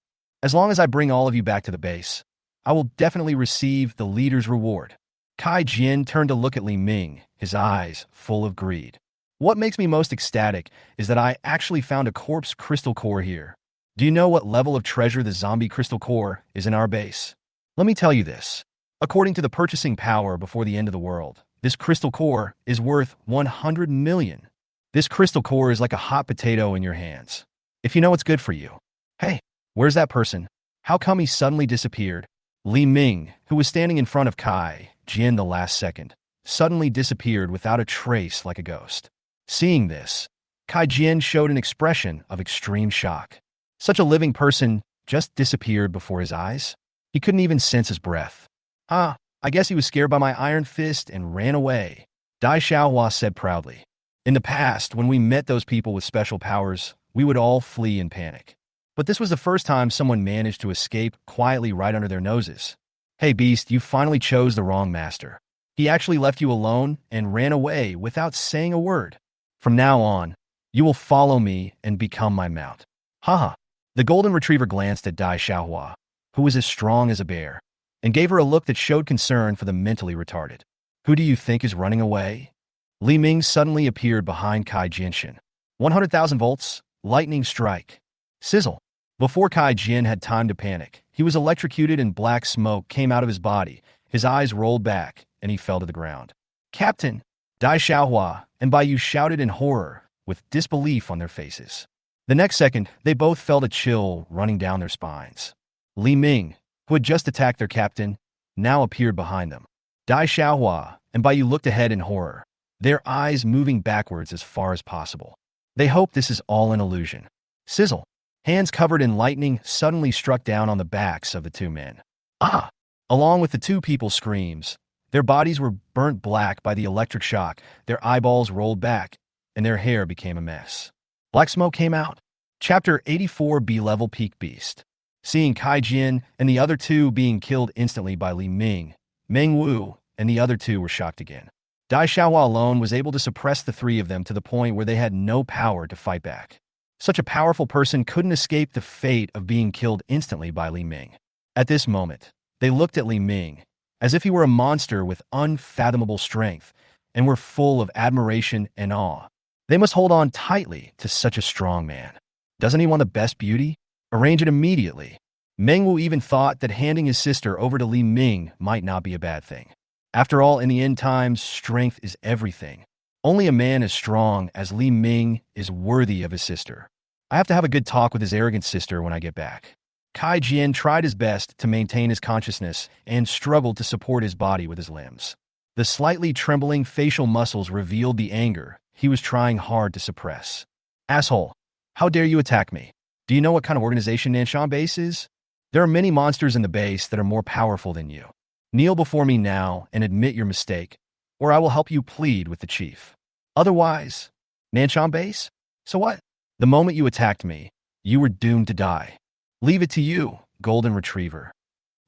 As long as I bring all of you back to the base, I will definitely receive the leader's reward. Kai Jian turned to look at Li Ming, his eyes full of greed. What makes me most ecstatic is that I actually found a corpse crystal core here. Do you know what level of treasure the zombie crystal core is in our base? Let me tell you this. According to the purchasing power before the end of the world, this crystal core is worth 100 million. This crystal core is like a hot potato in your hands. If you know what's good for you. Hey, where's that person? How come he suddenly disappeared? Li Ming, who was standing in front of Kai Jian the last second, suddenly disappeared without a trace like a ghost. Seeing this, Kai Jian showed an expression of extreme shock. Such a living person just disappeared before his eyes? He couldn't even sense his breath. I guess he was scared by my iron fist and ran away, Dai Xiaohua said proudly. In the past, when we met those people with special powers, we would all flee in panic. But this was the first time someone managed to escape quietly right under their noses. Hey beast, you finally chose the wrong master. He actually left you alone and ran away without saying a word. From now on, you will follow me and become my mount. Haha. The golden retriever glanced at Dai Xiaohua, who was as strong as a bear, and gave her a look that showed concern for the mentally retarded. Who do you think is running away? Li Ming suddenly appeared behind Kai Jianshin. 100,000 volts, lightning strike. Sizzle. Before Kai Jian had time to panic, he was electrocuted and black smoke came out of his body. His eyes rolled back, and he fell to the ground. Captain! Dai Xiaohua and Bai Yu shouted in horror, with disbelief on their faces. The next second, they both felt a chill running down their spines. Li Ming, who had just attacked their captain, now appeared behind them. Dai Xiaohua and Bai Yu looked ahead in horror, their eyes moving backwards as far as possible. They hope this is all an illusion. Sizzle. Hands covered in lightning suddenly struck down on the backs of the two men. Ah! Along with the two people's screams, their bodies were burnt black by the electric shock, their eyeballs rolled back, and their hair became a mess. Black smoke came out. Chapter 84 B-Level Peak Beast. Seeing Kai Jian and the other two being killed instantly by Li Ming, Meng Wu, and the other two were shocked again. Dai Xiaohua alone was able to suppress the three of them to the point where they had no power to fight back. Such a powerful person couldn't escape the fate of being killed instantly by Li Ming. At this moment, they looked at Li Ming as if he were a monster with unfathomable strength and were full of admiration and awe. They must hold on tightly to such a strong man. Doesn't he want the best beauty? Arrange it immediately. Meng Wu even thought that handing his sister over to Li Ming might not be a bad thing. After all, in the end times, strength is everything. Only a man as strong as Li Ming is worthy of his sister. I have to have a good talk with his arrogant sister when I get back. Kai Jian tried his best to maintain his consciousness and struggled to support his body with his limbs. The slightly trembling facial muscles revealed the anger he was trying hard to suppress. Asshole, how dare you attack me? Do you know what kind of organization Nanson base is? There are many monsters in the base that are more powerful than you. Kneel before me now and admit your mistake, or I will help you plead with the chief. Otherwise, Nanson base? So what? The moment you attacked me, you were doomed to die. Leave it to you, golden retriever.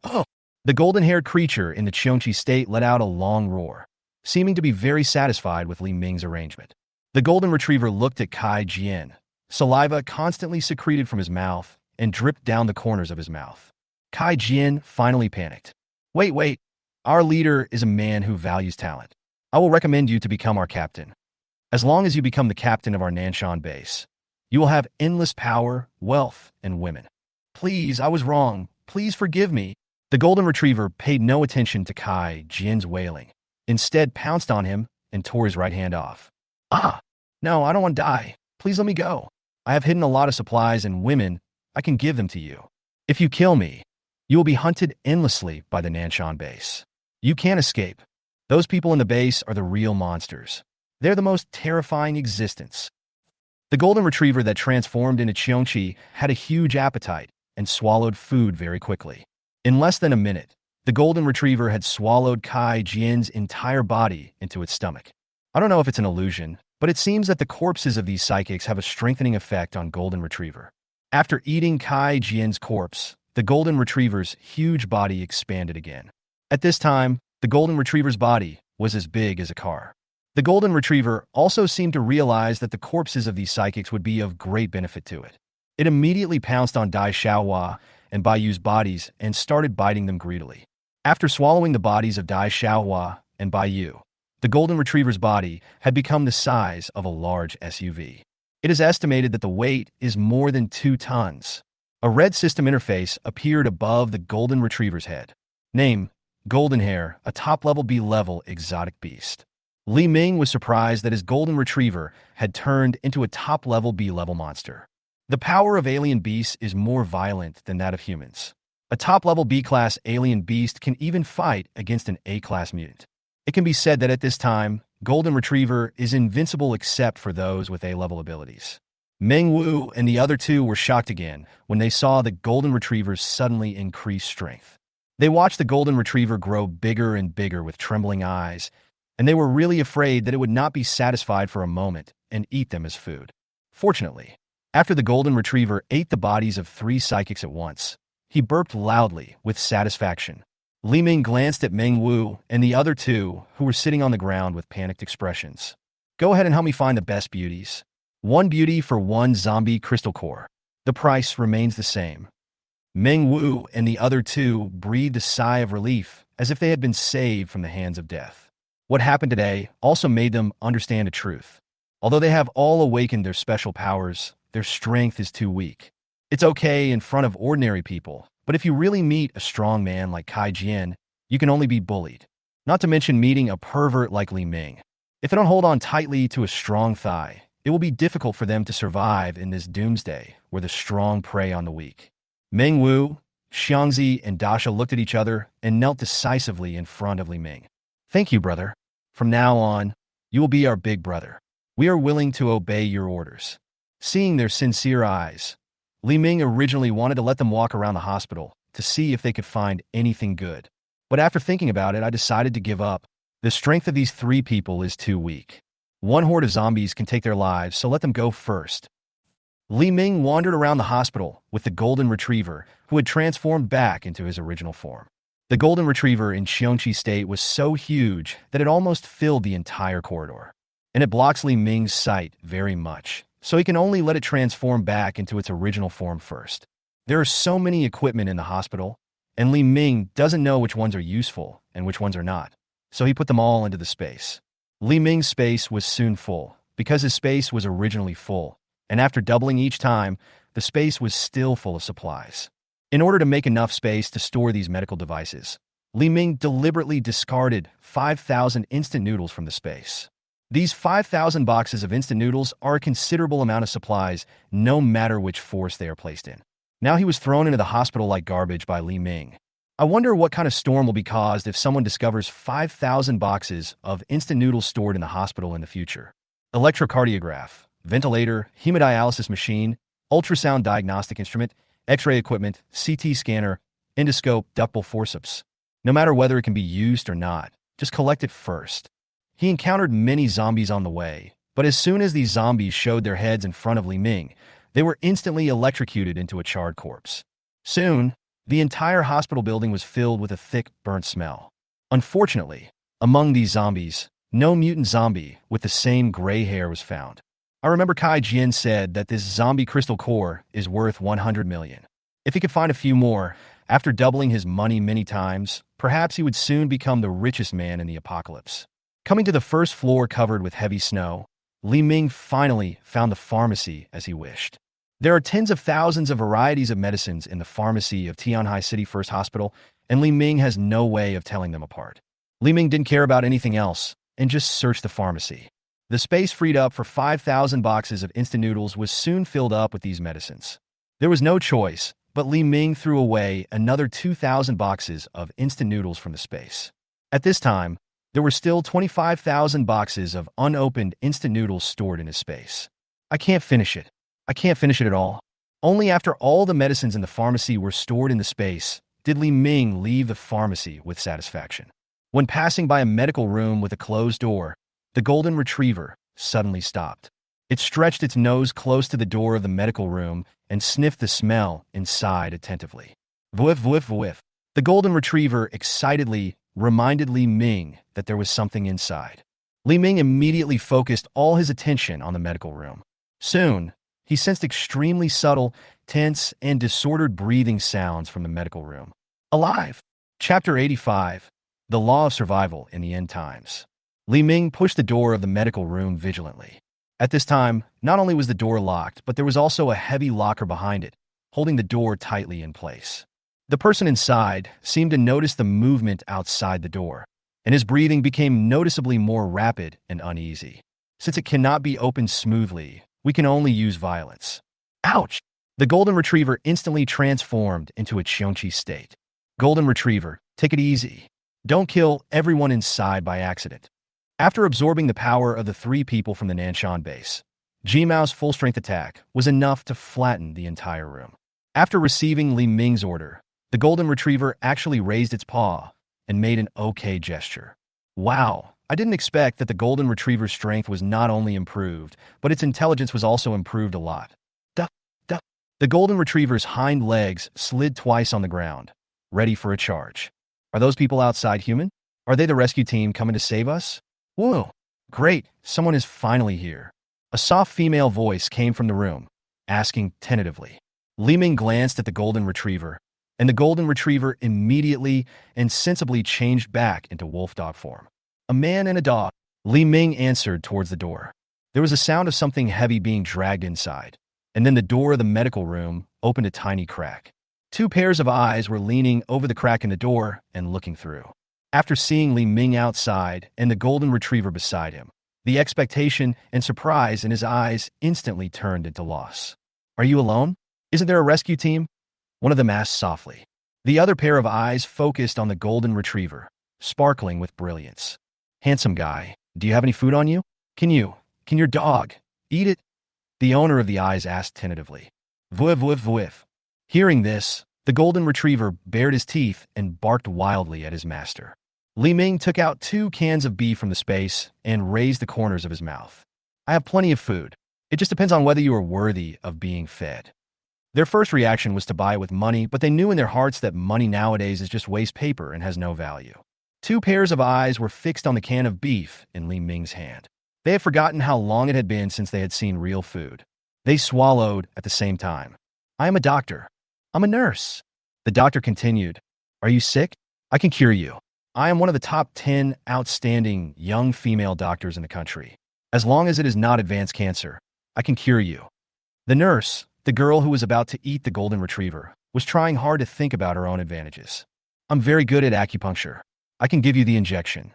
Oh! The golden-haired creature in the Qiongqi state let out a long roar, seeming to be very satisfied with Li Ming's arrangement. The golden retriever looked at Kai Jian. Saliva constantly secreted from his mouth and dripped down the corners of his mouth. Kai Jian finally panicked. Wait. Our leader is a man who values talent. I will recommend you to become our captain. As long as you become the captain of our Nanson base, you will have endless power, wealth, and women. Please, I was wrong. Please forgive me. The golden retriever paid no attention to Kai Jian's wailing, instead pounced on him and tore his right hand off. No, I don't want to die. Please let me go. I have hidden a lot of supplies and women. I can give them to you. If you kill me, you will be hunted endlessly by the Nanson base. You can't escape. Those people in the base are the real monsters. They're the most terrifying existence. The golden retriever that transformed into Qiongqi had a huge appetite and swallowed food very quickly. In less than a minute, the golden retriever had swallowed Kai Jian's entire body into its stomach. I don't know if it's an illusion, but it seems that the corpses of these psychics have a strengthening effect on golden retriever. After eating Kai Jian's corpse, the golden retriever's huge body expanded again. At this time, the golden retriever's body was as big as a car. The golden retriever also seemed to realize that the corpses of these psychics would be of great benefit to it. It immediately pounced on Dai Xiaohua and Bai Yu's bodies and started biting them greedily. After swallowing the bodies of Dai Xiaohua and Bai Yu, the golden retriever's body had become the size of a large SUV. It is estimated that the weight is more than 2 tons. A red system interface appeared above the golden retriever's head. Name: Golden Hair, a top-level B-level exotic beast. Li Ming was surprised that his golden retriever had turned into a top-level B-level monster. The power of alien beasts is more violent than that of humans. A top-level B-class alien beast can even fight against an A-class mutant. It can be said that at this time, Golden Retriever is invincible except for those with A-level abilities. Meng Wu and the other two were shocked again when they saw the Golden Retriever's suddenly increased strength. They watched the Golden Retriever grow bigger and bigger with trembling eyes, and they were really afraid that it would not be satisfied for a moment and eat them as food. Fortunately, after the Golden Retriever ate the bodies of 3 psychics at once, he burped loudly with satisfaction. Li Ming glanced at Meng Wu and the other two, who were sitting on the ground with panicked expressions. Go ahead and help me find the best beauties. 1 beauty for 1 zombie crystal core. The price remains the same. Meng Wu and the other two breathed a sigh of relief, as if they had been saved from the hands of death. What happened today also made them understand a truth. Although they have all awakened their special powers, their strength is too weak. It's okay in front of ordinary people, but if you really meet a strong man like Kai Jian, you can only be bullied. Not to mention meeting a pervert like Li Ming. If they don't hold on tightly to a strong thigh, it will be difficult for them to survive in this doomsday where the strong prey on the weak. Meng Wu, Xiangzi, and Dasha looked at each other and knelt decisively in front of Li Ming. Thank you, brother. From now on, you will be our big brother. We are willing to obey your orders. Seeing their sincere eyes, Li Ming originally wanted to let them walk around the hospital to see if they could find anything good. But after thinking about it, I decided to give up. The strength of these 3 people is too weak. 1 horde of zombies can take their lives, so let them go first. Li Ming wandered around the hospital with the Golden Retriever, who had transformed back into his original form. The Golden Retriever in Xiongqi State was so huge that it almost filled the entire corridor. And it blocks Li Ming's sight very much, so he can only let it transform back into its original form first. There are so many equipment in the hospital, and Li Ming doesn't know which ones are useful and which ones are not, so he put them all into the space. Li Ming's space was soon full, because his space was originally full, and after doubling each time, the space was still full of supplies. In order to make enough space to store these medical devices, Li Ming deliberately discarded 5,000 instant noodles from the space. These 5,000 boxes of instant noodles are a considerable amount of supplies, no matter which force they are placed in. Now he was thrown into the hospital like garbage by Li Ming. I wonder what kind of storm will be caused if someone discovers 5,000 boxes of instant noodles stored in the hospital in the future. Electrocardiograph, ventilator, hemodialysis machine, ultrasound diagnostic instrument, X-ray equipment, CT scanner, endoscope, ductile forceps. No matter whether it can be used or not, just collect it first. He encountered many zombies on the way, but as soon as these zombies showed their heads in front of Li Ming, they were instantly electrocuted into a charred corpse. Soon, the entire hospital building was filled with a thick, burnt smell. Unfortunately, among these zombies, no mutant zombie with the same gray hair was found. I remember Kai Jian said that this zombie crystal core is worth 100 million. If he could find a few more, after doubling his money many times, perhaps he would soon become the richest man in the apocalypse. Coming to the first floor covered with heavy snow, Li Ming finally found the pharmacy as he wished. There are tens of thousands of varieties of medicines in the pharmacy of Tianhai City First Hospital, and Li Ming has no way of telling them apart. Li Ming didn't care about anything else and just searched the pharmacy. The space freed up for 5,000 boxes of instant noodles was soon filled up with these medicines. There was no choice, but Li Ming threw away another 2,000 boxes of instant noodles from the space. At this time, there were still 25,000 boxes of unopened instant noodles stored in his space. I can't finish it. I can't finish it at all. Only after all the medicines in the pharmacy were stored in the space did Li Ming leave the pharmacy with satisfaction. When passing by a medical room with a closed door, the Golden Retriever suddenly stopped. It stretched its nose close to the door of the medical room and sniffed the smell inside attentively. Whiff, whiff, whiff. The Golden Retriever excitedly reminded Li Ming that there was something inside. Li Ming immediately focused all his attention on the medical room. Soon, he sensed extremely subtle, tense, and disordered breathing sounds from the medical room. Alive! Chapter 85. The Law of Survival in the End Times. Li Ming pushed the door of the medical room vigilantly. At this time, not only was the door locked, but there was also a heavy locker behind it, holding the door tightly in place. The person inside seemed to notice the movement outside the door, and his breathing became noticeably more rapid and uneasy. Since it cannot be opened smoothly, we can only use violence. Ouch! The golden retriever instantly transformed into a Chionchi state. Golden retriever, take it easy. Don't kill everyone inside by accident. After absorbing the power of the three people from the Nanson base, Jimao's full-strength attack was enough to flatten the entire room. After receiving Li Ming's order, the golden retriever actually raised its paw and made an okay gesture. Wow, I didn't expect that the golden retriever's strength was not only improved, but its intelligence was also improved a lot. Duh, duh. The golden retriever's hind legs slid twice on the ground, ready for a charge. Are those people outside human? Are they the rescue team coming to save us? Whoa, great, someone is finally here. A soft female voice came from the room, asking tentatively. Li Ming glanced at the golden retriever, and the golden retriever immediately and sensibly changed back into wolf dog form. A man and a dog. Li Ming answered towards the door. There was a sound of something heavy being dragged inside, and then the door of the medical room opened a tiny crack. Two pairs of eyes were leaning over the crack in the door and looking through. After seeing Li Ming outside and the golden retriever beside him, the expectation and surprise in his eyes instantly turned into loss. Are you alone? Isn't there a rescue team? One of them asked softly. The other pair of eyes focused on the golden retriever, sparkling with brilliance. Handsome guy, do you have any food on you? Can your dog eat it? The owner of the eyes asked tentatively. Vuiv, vuiv, vuiv. Hearing this, the golden retriever bared his teeth and barked wildly at his master. Li Ming took out 2 cans of beef from the space and raised the corners of his mouth. I have plenty of food. It just depends on whether you are worthy of being fed. Their first reaction was to buy with money, but they knew in their hearts that money nowadays is just waste paper and has no value. 2 pairs of eyes were fixed on the can of beef in Li Ming's hand. They had forgotten how long it had been since they had seen real food. They swallowed at the same time. I am a doctor. I'm a nurse. The doctor continued. Are you sick? I can cure you. I am one of the top 10 outstanding young female doctors in the country. As long as it is not advanced cancer, I can cure you. The nurse, the girl who was about to eat the golden retriever, was trying hard to think about her own advantages. I'm very good at acupuncture. I can give you the injection.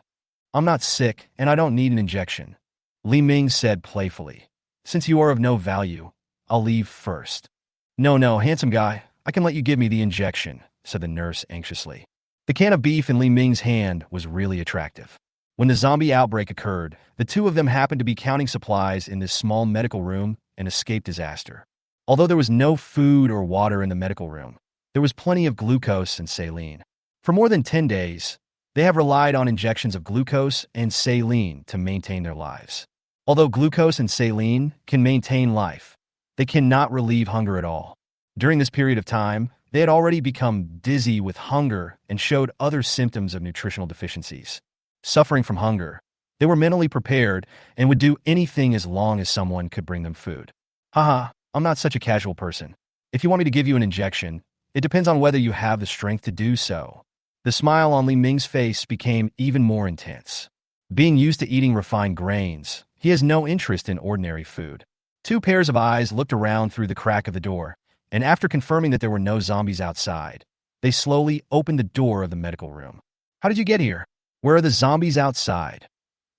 I'm not sick, and I don't need an injection. Li Ming said playfully. Since you are of no value, I'll leave first. No, handsome guy, I can let you give me the injection, said the nurse anxiously. The can of beef in Li Ming's hand was really attractive. When the zombie outbreak occurred, the two of them happened to be counting supplies in this small medical room and escaped disaster. Although there was no food or water in the medical room, there was plenty of glucose and saline. For more than 10 days, they have relied on injections of glucose and saline to maintain their lives. Although glucose and saline can maintain life, they cannot relieve hunger at all. During this period of time, they had already become dizzy with hunger and showed other symptoms of nutritional deficiencies. Suffering from hunger, they were mentally prepared and would do anything as long as someone could bring them food. Haha, I'm not such a casual person. If you want me to give you an injection, it depends on whether you have the strength to do so. The smile on Li Ming's face became even more intense. Being used to eating refined grains, he has no interest in ordinary food. 2 pairs of eyes looked around through the crack of the door, and after confirming that there were no zombies outside, they slowly opened the door of the medical room. How did you get here? Where are the zombies outside?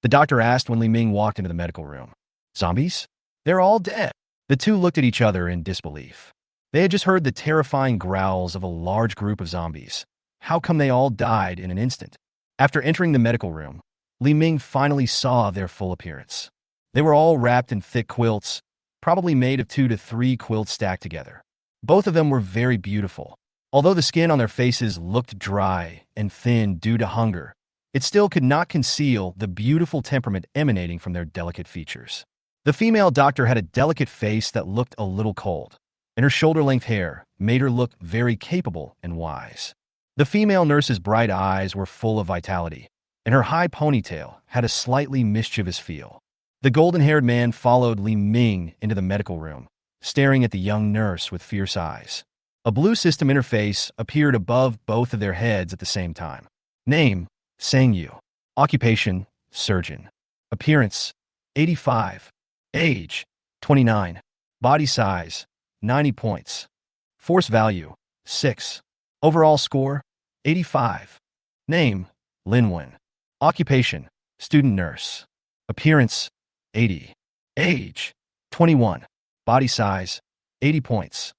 The doctor asked when Li Ming walked into the medical room. Zombies? They're all dead. The two looked at each other in disbelief. They had just heard the terrifying growls of a large group of zombies. How come they all died in an instant? After entering the medical room, Li Ming finally saw their full appearance. They were all wrapped in thick quilts, probably made of 2 to 3 quilts stacked together. Both of them were very beautiful. Although the skin on their faces looked dry and thin due to hunger, it still could not conceal the beautiful temperament emanating from their delicate features. The female doctor had a delicate face that looked a little cold, and her shoulder-length hair made her look very capable and wise. The female nurse's bright eyes were full of vitality, and her high ponytail had a slightly mischievous feel. The golden-haired man followed Li Ming into the medical room, staring at the young nurse with fierce eyes. A blue system interface appeared above both of their heads at the same time. Name, Sangyu. Occupation, surgeon. Appearance, 85. Age, 29. Body size, 90 points. Force value, 6. Overall score, 85. Name, Linwen. Occupation, student nurse. Appearance, 80. Age, 21. Body size, 80 points.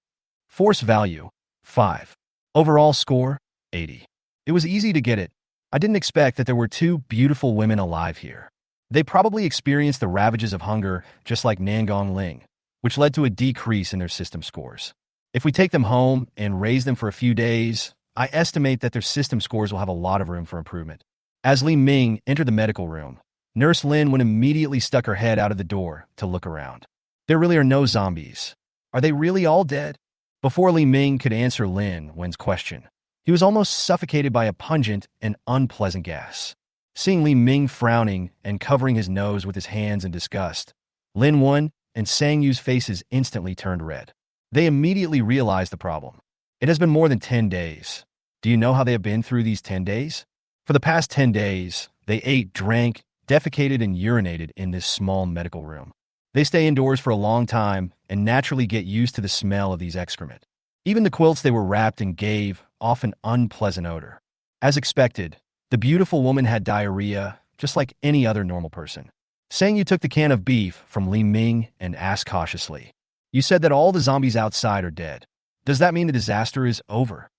Force value, 5. Overall score, 80. It was easy to get it. I didn't expect that there were two beautiful women alive here. They probably experienced the ravages of hunger just like Nangong Ling, which led to a decrease in their system scores. If we take them home and raise them for a few days, I estimate that their system scores will have a lot of room for improvement. As Li Ming entered the medical room, Nurse Lin Wen immediately stuck her head out of the door to look around. There really are no zombies. Are they really all dead? Before Li Ming could answer Lin Wen's question, he was almost suffocated by a pungent and unpleasant gas. Seeing Li Ming frowning and covering his nose with his hands in disgust, Lin Wen and Sang Yu's faces instantly turned red. They immediately realized the problem. It has been more than 10 days. Do you know how they have been through these 10 days? For the past 10 days, they ate, drank, defecated, and urinated in this small medical room. They stay indoors for a long time and naturally get used to the smell of these excrement. Even the quilts they were wrapped in gave off an unpleasant odor. As expected, the beautiful woman had diarrhea, just like any other normal person. Sang Yu took the can of beef from Li Ming and asked cautiously, "You said that all the zombies outside are dead. Does that mean the disaster is over?"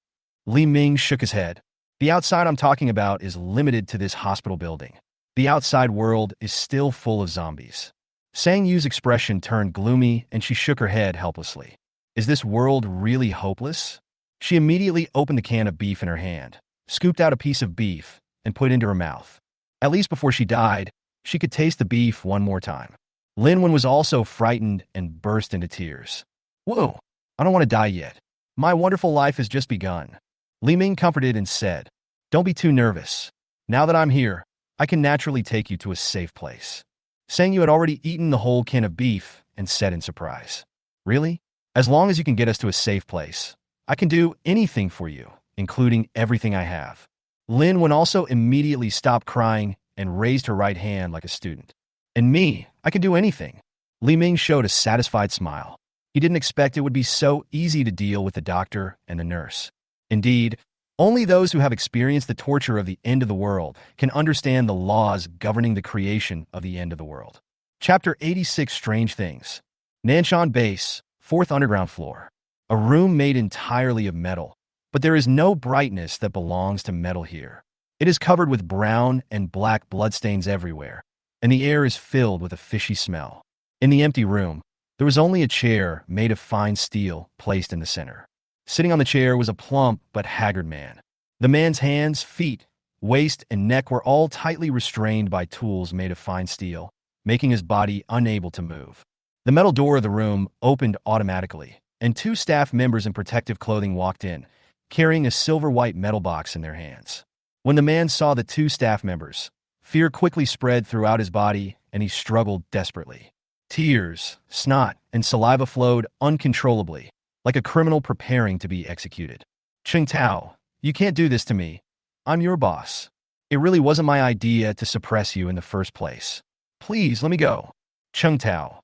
Li Ming shook his head. "The outside I'm talking about is limited to this hospital building. The outside world is still full of zombies." Sang Yu's expression turned gloomy and she shook her head helplessly. Is this world really hopeless? She immediately opened the can of beef in her hand, scooped out a piece of beef, and put it into her mouth. At least before she died, she could taste the beef one more time. Lin Wen was also frightened and burst into tears. "Whoa, I don't want to die yet. My wonderful life has just begun." Li Ming comforted and said, "Don't be too nervous. Now that I'm here, I can naturally take you to a safe place." Sang Yu had already eaten the whole can of beef and said in surprise, "Really? As long as you can get us to a safe place, I can do anything for you, including everything I have." Lin Wen also immediately stopped crying and raised her right hand like a student. "And me, I can do anything." Li Ming showed a satisfied smile. He didn't expect it would be so easy to deal with the doctor and the nurse. Indeed, only those who have experienced the torture of the end of the world can understand the laws governing the creation of the end of the world. Chapter 86, Strange Things. Nanson Base, 4th underground floor. A room made entirely of metal, but there is no brightness that belongs to metal here. It is covered with brown and black bloodstains everywhere, and the air is filled with a fishy smell. In the empty room, there was only a chair made of fine steel placed in the center. Sitting on the chair was a plump but haggard man. The man's hands, feet, waist, and neck were all tightly restrained by tools made of fine steel, making his body unable to move. The metal door of the room opened automatically, and two staff members in protective clothing walked in, carrying a silver-white metal box in their hands. When the man saw the two staff members, fear quickly spread throughout his body, and he struggled desperately. Tears, snot, and saliva flowed uncontrollably, like a criminal preparing to be executed. "Cheng Tao, you can't do this to me. I'm your boss. It really wasn't my idea to suppress you in the first place. Please, let me go." "Cheng Tao,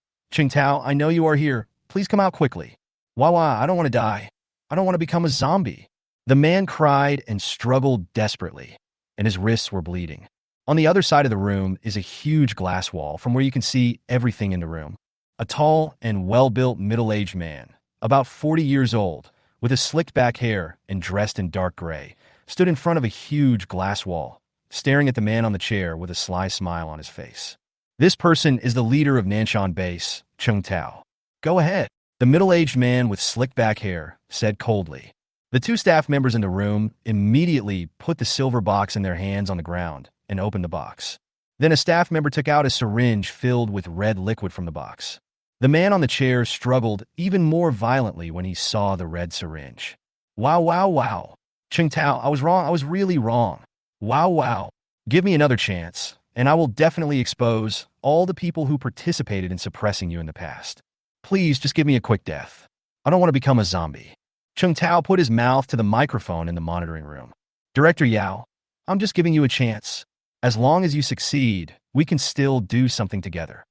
I know you are here. Please come out quickly." "Wah, I don't want to die. I don't want to become a zombie." The man cried and struggled desperately, and his wrists were bleeding. On the other side of the room is a huge glass wall from where you can see everything in the room. A tall and well-built middle-aged man, about 40 years old, with a slicked back hair and dressed in dark gray, stood in front of a huge glass wall, staring at the man on the chair with a sly smile on his face. This person is the leader of Nanson Base, Cheng Tao. "Go ahead," the middle-aged man with slicked back hair said coldly. The two staff members in the room immediately put the silver box in their hands on the ground and opened the box. Then a staff member took out a syringe filled with red liquid from the box. The man on the chair struggled even more violently when he saw the red syringe. Wow. Cheng Tao, I was wrong. I was really wrong. Wow. Give me another chance, and I will definitely expose all the people who participated in suppressing you in the past. Please, just give me a quick death. I don't want to become a zombie." Chung Tao put his mouth to the microphone in the monitoring room. Director Yao, I'm just giving you a chance. As long as you succeed, we can still do something together.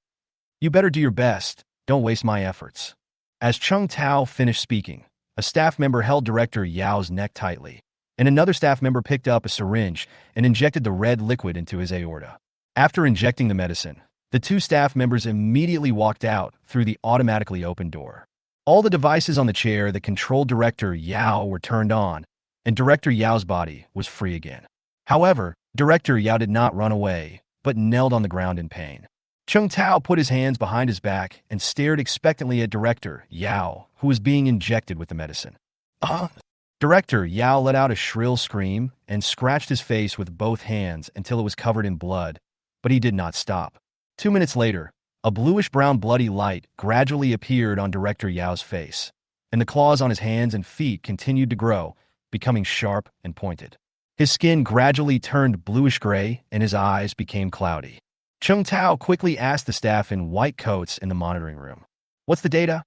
You better do your best. Don't waste my efforts. As Chung Tao finished speaking, a staff member held Director Yao's neck tightly, and another staff member picked up a syringe and injected the red liquid into his aorta. After injecting the medicine, the two staff members immediately walked out through the automatically opened door. All the devices on the chair that controlled Director Yao were turned on, and Director Yao's body was free again. However, Director Yao did not run away, but knelt on the ground in pain. Chung Tao put his hands behind his back and stared expectantly at Director Yao, who was being injected with the medicine. Director Yao let out a shrill scream and scratched his face with both hands until it was covered in blood, but he did not stop. 2 minutes later, a bluish-brown bloody light gradually appeared on Director Yao's face, and the claws on his hands and feet continued to grow, becoming sharp and pointed. His skin gradually turned bluish-gray, and his eyes became cloudy. Chung Tao quickly asked the staff in white coats in the monitoring room, "What's the data?"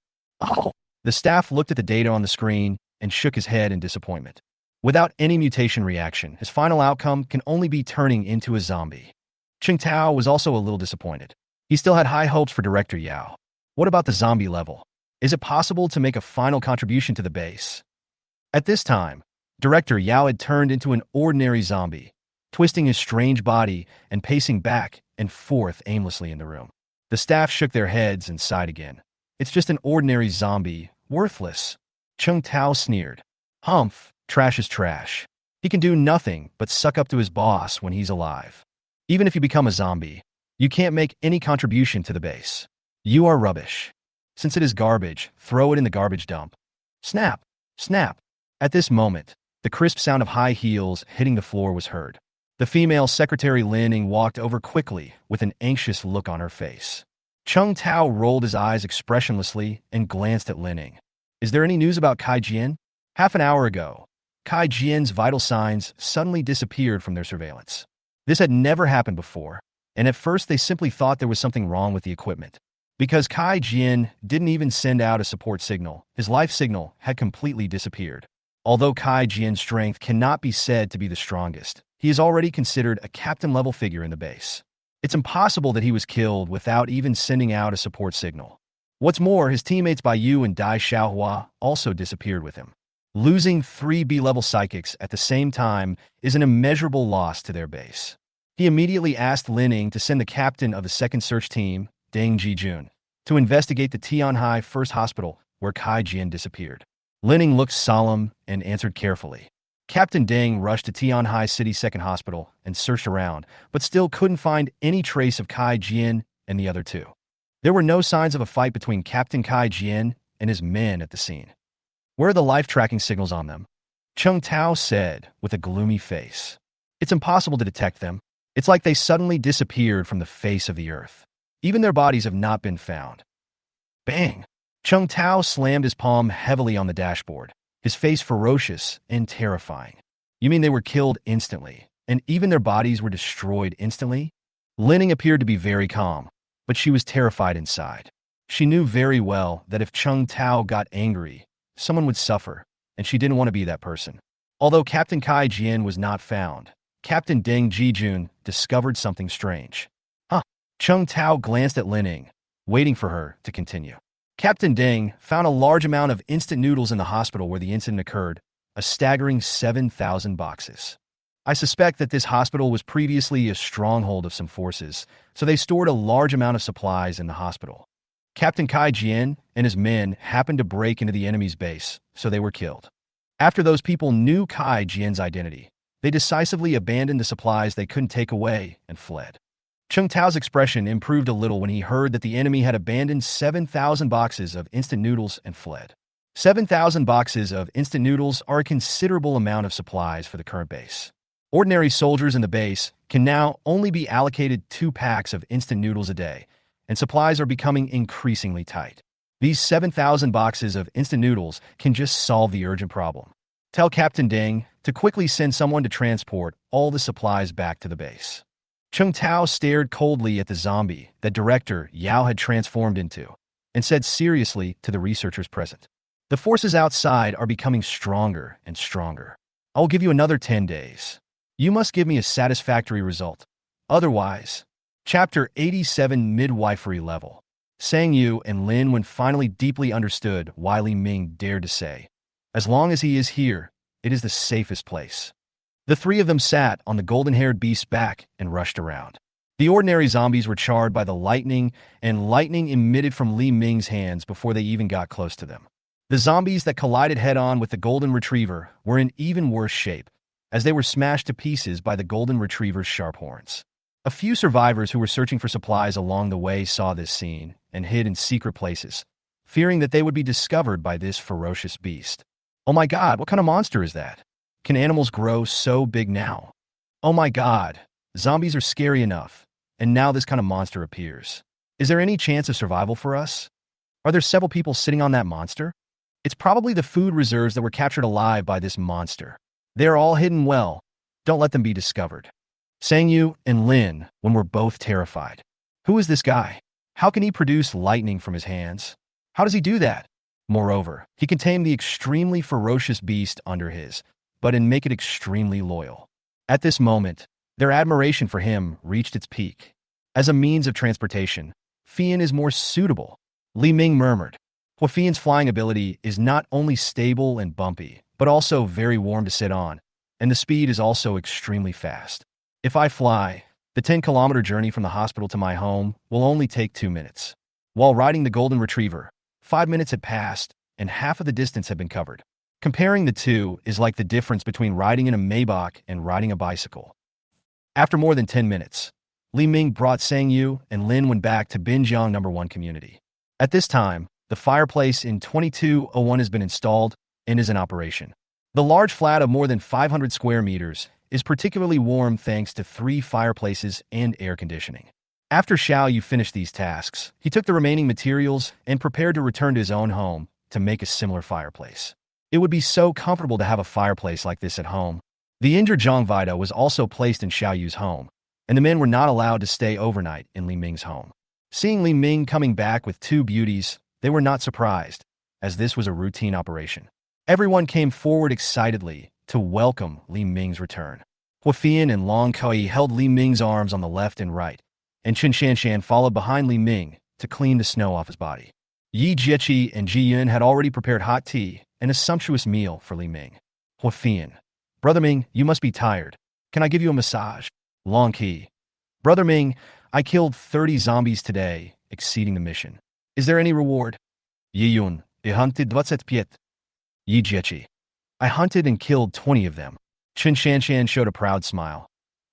The staff looked at the data on the screen and shook his head in disappointment. Without any mutation reaction, his final outcome can only be turning into a zombie. Chung Tao was also a little disappointed. He still had high hopes for Director Yao. What about the zombie level? Is it possible to make a final contribution to the base? At this time, Director Yao had turned into an ordinary zombie, twisting his strange body and pacing back and forth aimlessly in the room. The staff shook their heads and sighed again. It's just an ordinary zombie, worthless. Chung Tao sneered. Humph, trash is trash. He can do nothing but suck up to his boss when he's alive. Even if you become a zombie, you can't make any contribution to the base. You are rubbish. Since it is garbage, throw it in the garbage dump. Snap, snap. At this moment, the crisp sound of high heels hitting the floor was heard. The female secretary Lin walked over quickly with an anxious look on her face. Chung Tao rolled his eyes expressionlessly and glanced at Lin. Is there any news about Kai Jian? Half an hour ago, Kai Jian's vital signs suddenly disappeared from their surveillance. This had never happened before, and at first they simply thought there was something wrong with the equipment. Because Kai Jian didn't even send out a support signal, his life signal had completely disappeared. Although Kai Jian's strength cannot be said to be the strongest, he is already considered a captain-level figure in the base. It's impossible that he was killed without even sending out a support signal. What's more, his teammates Bai Yu and Dai Xiaohua also disappeared with him. Losing 3 B-level psychics at the same time is an immeasurable loss to their base. He immediately asked Lin to send the captain of the second search team, Deng Jijun, to investigate the Tianhai First Hospital where Kai Jian disappeared. Lin looked solemn and answered carefully. Captain Deng rushed to Tianhai City Second Hospital and searched around, but still couldn't find any trace of Kai Jian and the other two. There were no signs of a fight between Captain Kai Jian and his men at the scene. Where are the life tracking signals on them? Chung Tao said with a gloomy face. It's impossible to detect them. It's like they suddenly disappeared from the face of the earth. Even their bodies have not been found. Bang! Chung Tao slammed his palm heavily on the dashboard, his face ferocious and terrifying. You mean they were killed instantly, and even their bodies were destroyed instantly? Lin appeared to be very calm, but she was terrified inside. She knew very well that if Chung Tao got angry, someone would suffer, and she didn't want to be that person. Although Captain Kai Jian was not found, Captain Deng Jijun discovered something strange. Chung Tao glanced at Lin, waiting for her to continue. Captain Deng found a large amount of instant noodles in the hospital where the incident occurred, a staggering 7,000 boxes. I suspect that this hospital was previously a stronghold of some forces, so they stored a large amount of supplies in the hospital. Captain Kai Jian and his men happened to break into the enemy's base, so they were killed. After those people knew Kai Jian's identity, they decisively abandoned the supplies they couldn't take away and fled. Chung Tao's expression improved a little when he heard that the enemy had abandoned 7,000 boxes of instant noodles and fled. 7,000 boxes of instant noodles are a considerable amount of supplies for the current base. Ordinary soldiers in the base can now only be allocated 2 packs of instant noodles a day, and supplies are becoming increasingly tight. These 7,000 boxes of instant noodles can just solve the urgent problem. Tell Captain Deng to quickly send someone to transport all the supplies back to the base. Chung Tao stared coldly at the zombie that Director Yao had transformed into and said seriously to the researchers present, The forces outside are becoming stronger and stronger. I will give you another 10 days. You must give me a satisfactory result. Otherwise, Chapter 87 Midwifery Level. Sang Yu and Lin Wen finally deeply understood why Li Ming dared to say, "As long as he is here, it is the safest place." The three of them sat on the golden-haired beast's back and rushed around. The ordinary zombies were charred by the lightning, and lightning emitted from Li Ming's hands before they even got close to them. The zombies that collided head-on with the golden retriever were in even worse shape, as they were smashed to pieces by the golden retriever's sharp horns. A few survivors who were searching for supplies along the way saw this scene and hid in secret places, fearing that they would be discovered by this ferocious beast. "Oh my god, what kind of monster is that? Can animals grow so big now? Oh my god, zombies are scary enough, and now this kind of monster appears. Is there any chance of survival for us? Are there several people sitting on that monster? It's probably the food reserves that were captured alive by this monster. They are all hidden well. Don't let them be discovered." Sang Yu and Lin Wen were both terrified. Who is this guy? How can he produce lightning from his hands? How does he do that? Moreover, he can tame the extremely ferocious beast under his, but and make it extremely loyal. At this moment, their admiration for him reached its peak. As a means of transportation, Fian is more suitable. Li Ming murmured. Hua Fian's flying ability is not only stable and bumpy, but also very warm to sit on, and the speed is also extremely fast. If I fly, the 10-kilometer journey from the hospital to my home will only take 2 minutes. While riding the golden retriever, 5 minutes had passed, and half of the distance had been covered. Comparing the two is like the difference between riding in a Maybach and riding a bicycle. After more than 10 minutes, Li Ming brought Sang Yu and Lin Wen back to Binjiang No. 1 community. At this time, the fireplace in 2201 has been installed and is in operation. The large flat of more than 500 square meters is particularly warm thanks to 3 fireplaces and air conditioning. After Xiao Yu finished these tasks, he took the remaining materials and prepared to return to his own home to make a similar fireplace. It would be so comfortable to have a fireplace like this at home. The injured Zhang Vida was also placed in Xiao Yu's home, and the men were not allowed to stay overnight in Li Ming's home. Seeing Li Ming coming back with 2 beauties, they were not surprised, as this was a routine operation. Everyone came forward excitedly to welcome Li Ming's return. Hua Fian and Long Kui held Li Ming's arms on the left and right, and Chen Shanshan followed behind Li Ming to clean the snow off his body. Yi Jieqi and Ji Yun had already prepared hot tea and a sumptuous meal for Li Ming. Hua Fian, "Brother Ming, you must be tired. Can I give you a massage?" Long Qi, "Brother Ming, I killed 30 zombies today, exceeding the mission. Is there any reward?" Yi Yun, "I hunted 25. Yi Jieqi, "I hunted and killed 20 of them." Chen Shanshan showed a proud smile.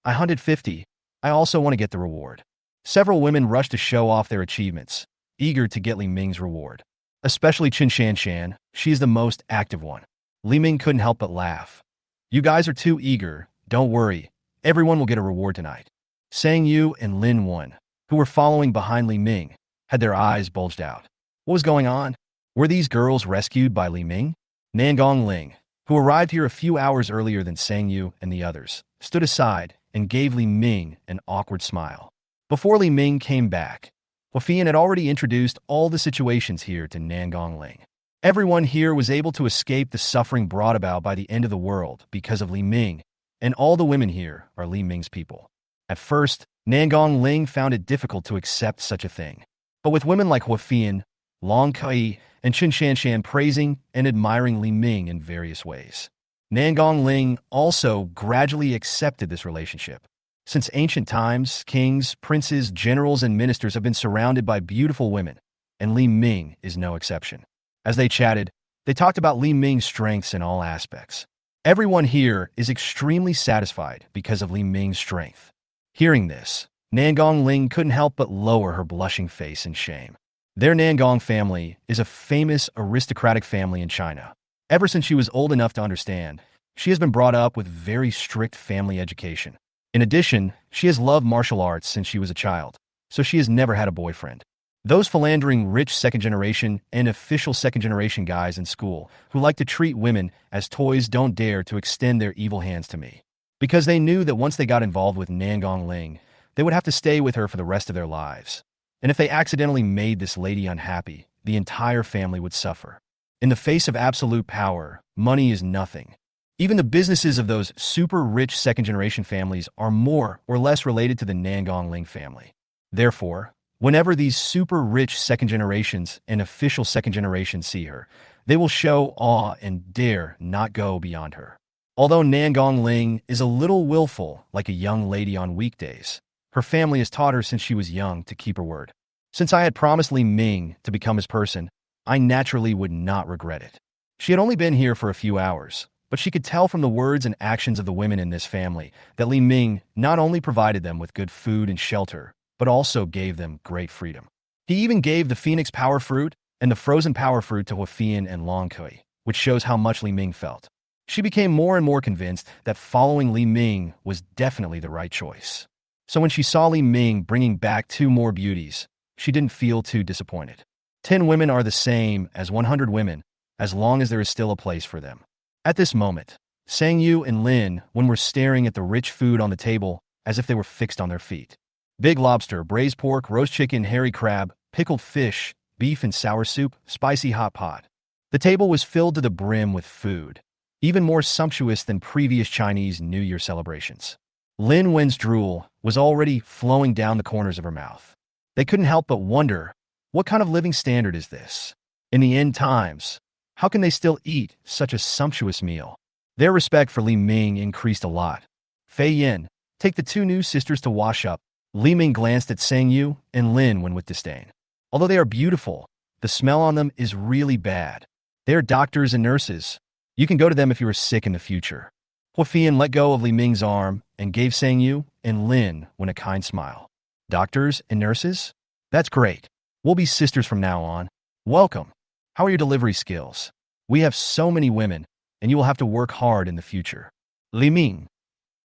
"I hunted 50. I also want to get the reward." Several women rushed to show off their achievements, eager to get Li Ming's reward. Especially Chen Shanshan, she is the most active one. Li Ming couldn't help but laugh. "You guys are too eager. Don't worry. Everyone will get a reward tonight." Sang Yu and Lin Wen, who were following behind Li Ming, had their eyes bulged out. What was going on? Were these girls rescued by Li Ming? Nangong Ling, who arrived here a few hours earlier than Sang Yu and the others, stood aside and gave Li Ming an awkward smile. Before Li Ming came back, Hua Fian had already introduced all the situations here to Nangong Ling. Everyone here was able to escape the suffering brought about by the end of the world because of Li Ming, and all the women here are Li Ming's people. At first, Nangong Ling found it difficult to accept such a thing. But with women like Hua Fian, Long Kai, and Chen Shanshan praising and admiring Li Ming in various ways, Nangong Ling also gradually accepted this relationship. Since ancient times, kings, princes, generals, and ministers have been surrounded by beautiful women, and Li Ming is no exception. As they chatted, they talked about Li Ming's strengths in all aspects. Everyone here is extremely satisfied because of Li Ming's strength. Hearing this, Nangong Ling couldn't help but lower her blushing face in shame. Their Nangong family is a famous aristocratic family in China. Ever since she was old enough to understand, she has been brought up with very strict family education. In addition, she has loved martial arts since she was a child, so she has never had a boyfriend. Those philandering rich second-generation and official second-generation guys in school who like to treat women as toys don't dare to extend their evil hands to me, because they knew that once they got involved with Nangong Ling, they would have to stay with her for the rest of their lives. And if they accidentally made this lady unhappy, the entire family would suffer. In the face of absolute power, money is nothing. Even the businesses of those super rich second-generation families are more or less related to the Nangon family. Therefore, whenever these super rich second generations and official second generations see her, they will show awe and dare not go beyond her. Although Nangon Ling is a little willful, like a young lady on weekdays, her family has taught her since she was young to keep her word. Since I had promised Li Ming to become his person, I naturally would not regret it. She had only been here for a few hours, but she could tell from the words and actions of the women in this family that Li Ming not only provided them with good food and shelter, but also gave them great freedom. He even gave the Phoenix Power Fruit and the Frozen Power Fruit to Huafian and Longkui, which shows how much Li Ming felt. She became more and more convinced that following Li Ming was definitely the right choice. So when she saw Li Ming bringing back 2 more beauties, she didn't feel too disappointed. 10 women are the same as 100 women, as long as there is still a place for them. At this moment, Sang Yu and Lin were staring at the rich food on the table as if they were fixed on their feet. Big lobster, braised pork, roast chicken, hairy crab, pickled fish, beef and sour soup, spicy hot pot. The table was filled to the brim with food, even more sumptuous than previous Chinese New Year celebrations. Lin Wen's drool was already flowing down the corners of her mouth. They couldn't help but wonder, what kind of living standard is this? In the end times, how can they still eat such a sumptuous meal? Their respect for Li Ming increased a lot. Fei Yin, take the 2 new sisters to wash up. Li Ming glanced at Sang Yu and Lin Wen with disdain. Although they are beautiful, the smell on them is really bad. They are doctors and nurses. You can go to them if you are sick in the future. Huafian let go of Li Ming's arm and gave Sang Yu and Lin Wen a kind smile. Doctors and nurses? That's great. We'll be sisters from now on. Welcome. How are your delivery skills? We have so many women, and you will have to work hard in the future. Li Ming.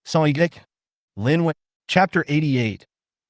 Song Lin Wen. Chapter 88.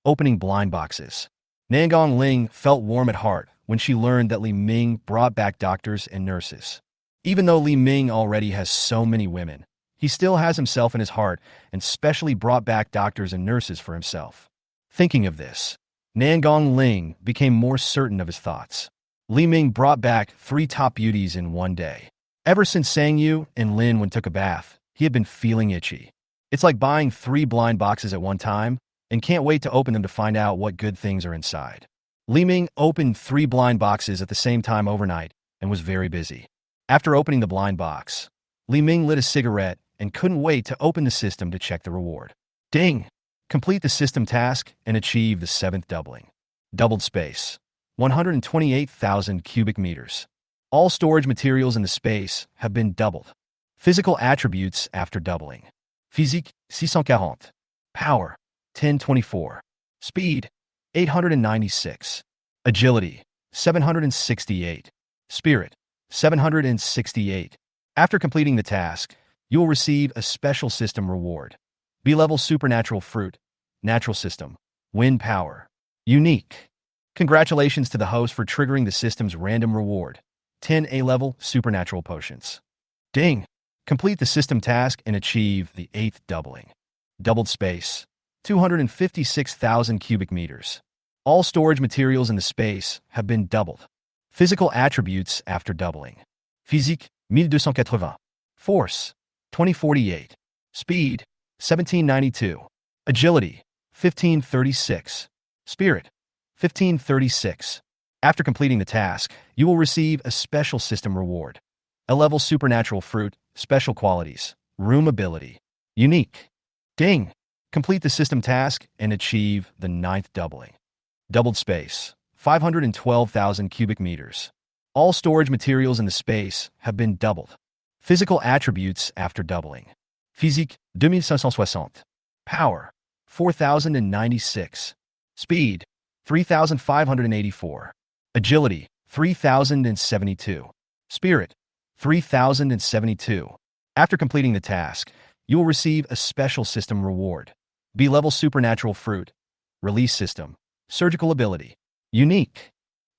Opening Blind Boxes. Nangon Ling felt warm at heart when she learned that Li Ming brought back doctors and nurses. Even though Li Ming already has so many women, he still has himself in his heart and specially brought back doctors and nurses for himself. Thinking of this, Nangon Ling became more certain of his thoughts. Li Ming brought back 3 top beauties in one day. Ever since Sang Yu and Lin Wen took a bath, he had been feeling itchy. It's like buying 3 blind boxes at one time and can't wait to open them to find out what good things are inside. Li Ming opened 3 blind boxes at the same time overnight and was very busy. After opening the blind box, Li Ming lit a cigarette and couldn't wait to open the system to check the reward. Ding! Complete the system task and achieve the 7th doubling. Doubled space. 128,000 cubic meters. All storage materials in the space have been doubled. Physical attributes after doubling. Physique, 640. Power, 1024. Speed, 896. Agility, 768. Spirit, 768. After completing the task, you will receive a special system reward. B-level supernatural fruit, natural system, wind power, unique. Congratulations to the host for triggering the system's random reward, 10 A-level supernatural potions. Ding! Complete the system task and achieve the 8th doubling. Doubled space, 256,000 cubic meters. All storage materials in the space have been doubled. Physical attributes after doubling. Physique, 1280. Force, 2048. Speed, 1792. Agility, 1536. Spirit, 1536. After completing the task, you will receive a special system reward. A-level supernatural fruit, special qualities, room ability, unique. Ding! Complete the system task and achieve the 9th doubling. Doubled space, 512,000 cubic meters. All storage materials in the space have been doubled. Physical attributes after doubling. Physique, 2560. Power, 4,096. Speed, 3,584. Agility, 3,072. Spirit, 3,072. After completing the task, you will receive a special system reward. B-level supernatural fruit. Release system. Surgical ability. Unique.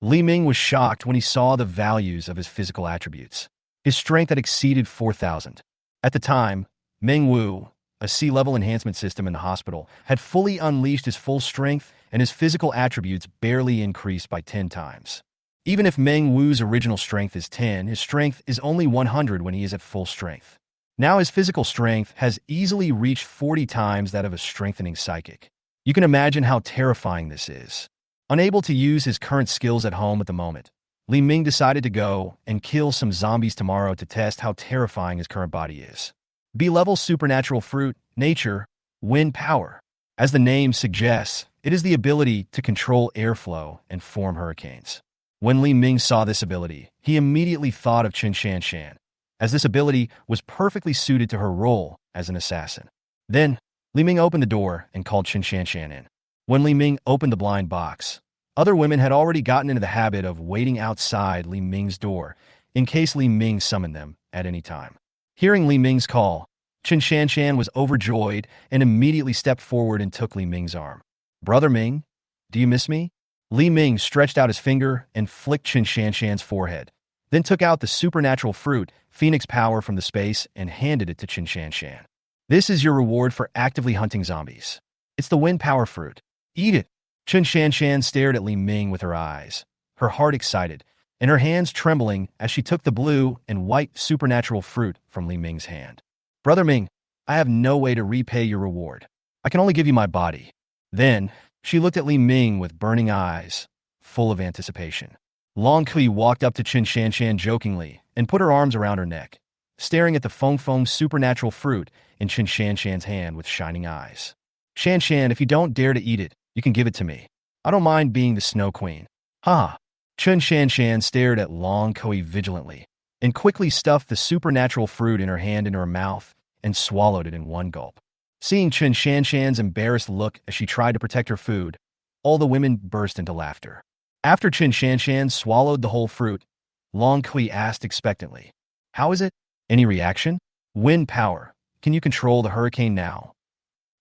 Li Ming was shocked when he saw the values of his physical attributes. His strength had exceeded 4,000. At the time, Meng Wu, a C-level enhancement system in the hospital, had fully unleashed his full strength and his physical attributes barely increased by 10 times. Even if Meng Wu's original strength is 10, his strength is only 100 when he is at full strength. Now his physical strength has easily reached 40 times that of a strengthening psychic. You can imagine how terrifying this is. Unable to use his current skills at home at the moment, Li Ming decided to go and kill some zombies tomorrow to test how terrifying his current body is. B-level supernatural fruit, nature, wind power. As the name suggests, it is the ability to control airflow and form hurricanes. When Li Ming saw this ability, he immediately thought of Chen Shanshan, as this ability was perfectly suited to her role as an assassin. Then, Li Ming opened the door and called Chen Shanshan in. When Li Ming opened the blind box, other women had already gotten into the habit of waiting outside Li Ming's door in case Li Ming summoned them at any time. Hearing Li Ming's call, Chen Shanshan was overjoyed and immediately stepped forward and took Li Ming's arm. "Brother Ming, do you miss me?" Li Ming stretched out his finger and flicked Chen Shanshan's forehead, then took out the supernatural fruit, Phoenix Power, from the space and handed it to Chen Shanshan. "This is your reward for actively hunting zombies. It's the Wind Power fruit. Eat it." Chen Shanshan stared at Li Ming with her eyes, her heart excited, and her hands trembling as she took the blue and white supernatural fruit from Li Ming's hand. "Brother Ming, I have no way to repay your reward. I can only give you my body." Then, she looked at Li Ming with burning eyes, full of anticipation. Long Kui walked up to Chen Shanshan jokingly and put her arms around her neck, staring at the Feng supernatural fruit in Chen Shanshan's hand with shining eyes. "Shanshan, if you don't dare to eat it, you can give it to me. I don't mind being the Snow Queen." "Ha!" Chen Shanshan stared at Long Kui vigilantly and quickly stuffed the supernatural fruit in her hand into her mouth and swallowed it in one gulp. Seeing Chen Shanshan's embarrassed look as she tried to protect her food, all the women burst into laughter. After Chen Shanshan swallowed the whole fruit, Long Kui asked expectantly, "How is it? Any reaction?" "Wind power. Can you control the hurricane now?"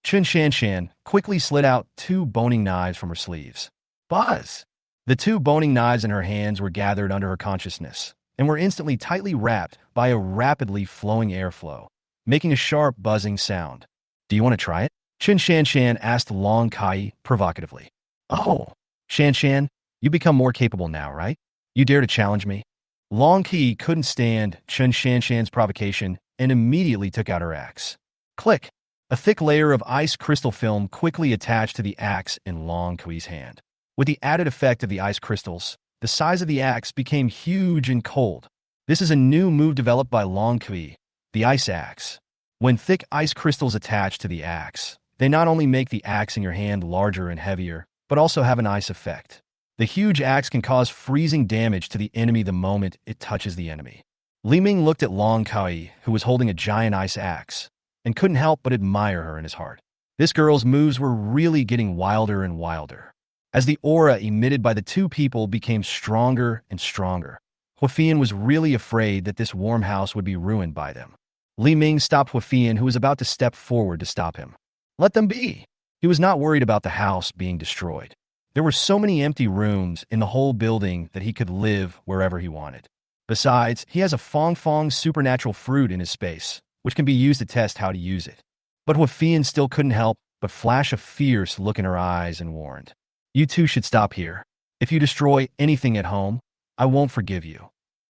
Chen Shanshan quickly slid out 2 boning knives from her sleeves. Buzz! The 2 boning knives in her hands were gathered under her consciousness and were instantly tightly wrapped by a rapidly flowing airflow, making a sharp buzzing sound. "Do you want to try it?" Chen Shanshan asked Long Kai provocatively. "Oh, Shanshan, you become more capable now, right? You dare to challenge me?" Long Kai couldn't stand Chen Shanshan's provocation and immediately took out her axe. Click! A thick layer of ice crystal film quickly attached to the axe in Long Kui's hand. With the added effect of the ice crystals, the size of the axe became huge and cold. This is a new move developed by Long Kui, the ice axe. When thick ice crystals attach to the axe, they not only make the axe in your hand larger and heavier, but also have an ice effect. The huge axe can cause freezing damage to the enemy the moment it touches the enemy. Li Ming looked at Long Kui, who was holding a giant ice axe, and couldn't help but admire her in his heart. This girl's moves were really getting wilder and wilder. As the aura emitted by the 2 people became stronger and stronger, Huafian was really afraid that this warm house would be ruined by them. Li Ming stopped Huafian, who was about to step forward to stop him. Let them be. He was not worried about the house being destroyed. There were so many empty rooms in the whole building that he could live wherever he wanted. Besides, he has a Feng supernatural fruit in his space, which can be used to test how to use it. But Huafian still couldn't help but flash a fierce look in her eyes and warned, "You 2 should stop here. If you destroy anything at home, I won't forgive you."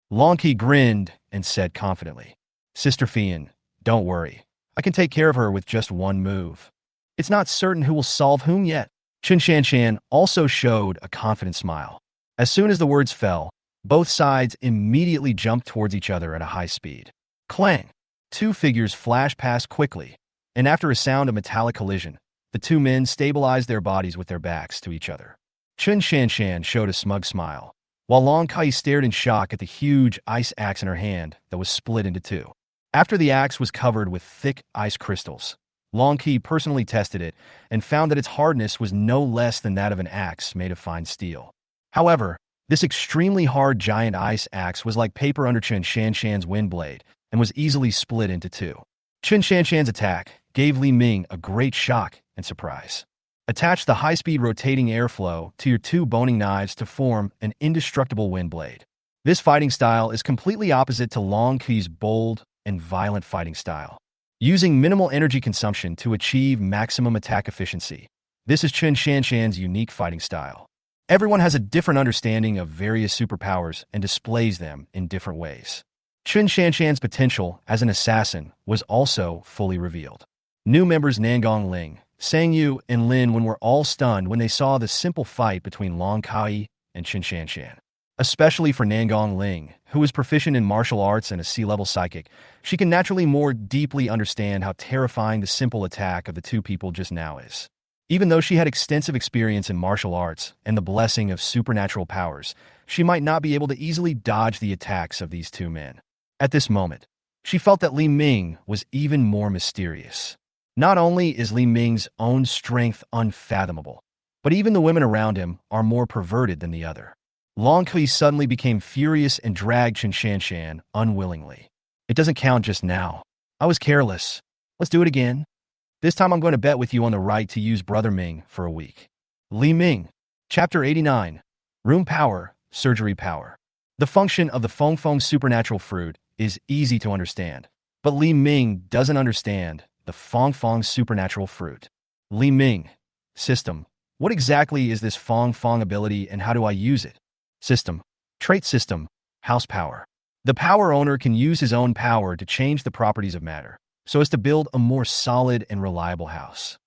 Long Kui grinned and said confidently, "Sister Fian, don't worry. I can take care of her with just one move. It's not certain who will solve whom yet." Chen Shanshan also showed a confident smile. As soon as the words fell, both sides immediately jumped towards each other at a high speed. Clang! 2 figures flashed past quickly, and after a sound of metallic collision, the 2 men stabilized their bodies with their backs to each other. Chen Shanshan showed a smug smile, while Long Kai stared in shock at the huge ice axe in her hand that was split into 2. After the axe was covered with thick ice crystals, Long Kai personally tested it and found that its hardness was no less than that of an axe made of fine steel. However, this extremely hard giant ice axe was like paper under Chen Shanshan's wind blade and was easily split into 2. Chen Shanshan's attack gave Li Ming a great shock and surprise. Attach the high-speed rotating airflow to your 2 boning knives to form an indestructible wind blade. This fighting style is completely opposite to Long Kui's bold and violent fighting style. Using minimal energy consumption to achieve maximum attack efficiency, this is Chen Shanshan's unique fighting style. Everyone has a different understanding of various superpowers and displays them in different ways. Chun Shanshan's potential as an assassin was also fully revealed. New members Nangong Ling, Sang Yu, and Lin Wen were all stunned when they saw the simple fight between Long Kai and Chun Shanshan. Especially for Nangong Ling, who is proficient in martial arts and a sea-level psychic, she can naturally more deeply understand how terrifying the simple attack of the two people just now is. Even though she had extensive experience in martial arts and the blessing of supernatural powers, she might not be able to easily dodge the attacks of these two men. At this moment, she felt that Li Ming was even more mysterious. Not only is Li Ming's own strength unfathomable, but even the women around him are more perverted than the other. Long Kui suddenly became furious and dragged Chun Shanshan unwillingly. It doesn't count just now. I was careless. Let's do it again. This time I'm going to bet with you on the right to use Brother Ming for a week. Li Ming. Chapter 89. Room Power, Surgery Power. The function of the Feng Feng supernatural fruit is easy to understand, but Li Ming doesn't understand the Feng Feng supernatural fruit. Li Ming. System. What exactly is this Feng Feng ability and how do I use it? System. Trait system. House power. The power owner can use his own power to change the properties of matter, so as to build a more solid and reliable house.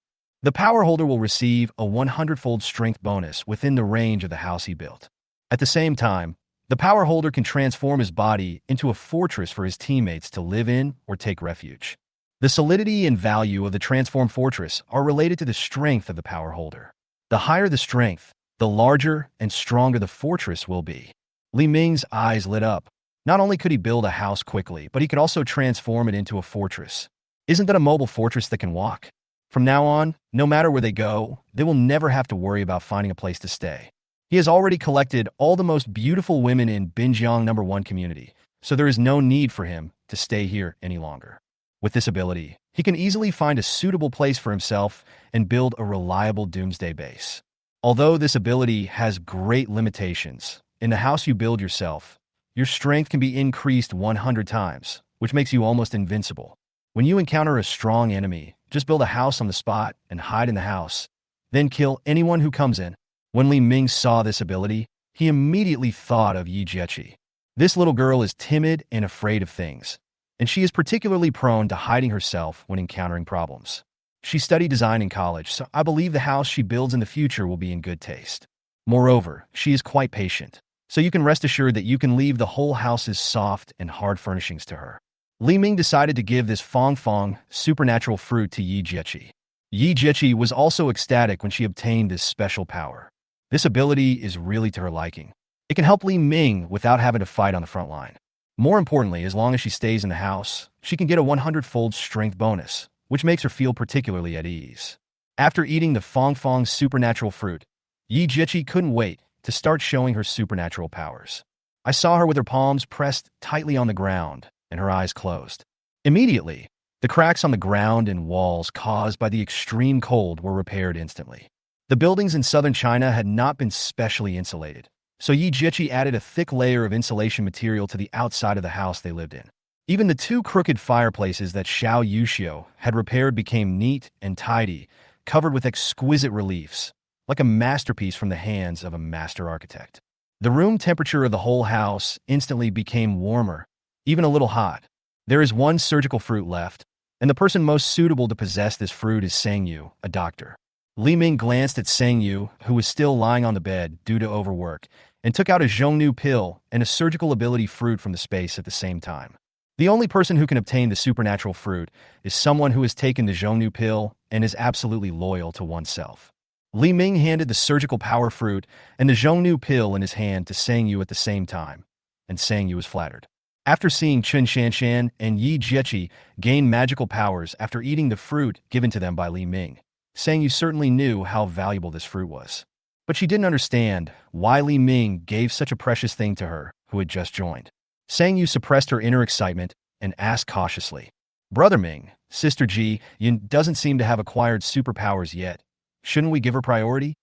The power holder will receive a 100-fold strength bonus within the range of the house he built. At the same time, the power holder can transform his body into a fortress for his teammates to live in or take refuge. The solidity and value of the transformed fortress are related to the strength of the power holder. The higher the strength, the larger and stronger the fortress will be. Li Ming's eyes lit up. Not only could he build a house quickly, but he could also transform it into a fortress. Isn't that a mobile fortress that can walk? From now on, no matter where they go, they will never have to worry about finding a place to stay. He has already collected all the most beautiful women in Binjiang No. 1 community, so there is no need for him to stay here any longer. With this ability, he can easily find a suitable place for himself and build a reliable doomsday base. Although this ability has great limitations, in the house you build yourself, your strength can be increased 100 times, which makes you almost invincible. When you encounter a strong enemy, just build a house on the spot and hide in the house, then kill anyone who comes in. When Li Ming saw this ability, he immediately thought of Yi Jiechi. This little girl is timid and afraid of things, and she is particularly prone to hiding herself when encountering problems. She studied design in college, so I believe the house she builds in the future will be in good taste. Moreover, she is quite patient, so you can rest assured that you can leave the whole house's soft and hard furnishings to her. Li Ming decided to give this Feng Feng supernatural fruit to Yi Jiechi. Yi Jiechi was also ecstatic when she obtained this special power. This ability is really to her liking. It can help Li Ming without having to fight on the front line. More importantly, as long as she stays in the house, she can get a 100-fold strength bonus, which makes her feel particularly at ease. After eating the Feng Feng supernatural fruit, Yi Jiechi couldn't wait to start showing her supernatural powers. I saw her with her palms pressed tightly on the ground and her eyes closed. Immediately, the cracks on the ground and walls caused by the extreme cold were repaired instantly. The buildings in southern China had not been specially insulated, so Yi Jiechi added a thick layer of insulation material to the outside of the house they lived in. Even the two crooked fireplaces that Xiao Yuxiu had repaired became neat and tidy, covered with exquisite reliefs, like a masterpiece from the hands of a master architect. The room temperature of the whole house instantly became warmer, even a little hot. There is one surgical fruit left, and the person most suitable to possess this fruit is Sang Yu, a doctor. Li Ming glanced at Sang Yu, who was still lying on the bed due to overwork, and took out a Zhongnu pill and a surgical ability fruit from the space at the same time. The only person who can obtain the supernatural fruit is someone who has taken the Zhongnu pill and is absolutely loyal to oneself. Li Ming handed the surgical power fruit and the Zhongnu pill in his hand to Sang Yu at the same time, and Sang Yu was flattered. After seeing Chun Shanshan and Yi Jiechi gain magical powers after eating the fruit given to them by Li Ming, Sang Yu certainly knew how valuable this fruit was. But she didn't understand why Li Ming gave such a precious thing to her who had just joined. Sang Yu suppressed her inner excitement and asked cautiously, "Brother Ming, Sister Ji Yun doesn't seem to have acquired superpowers yet. Shouldn't we give her priority?"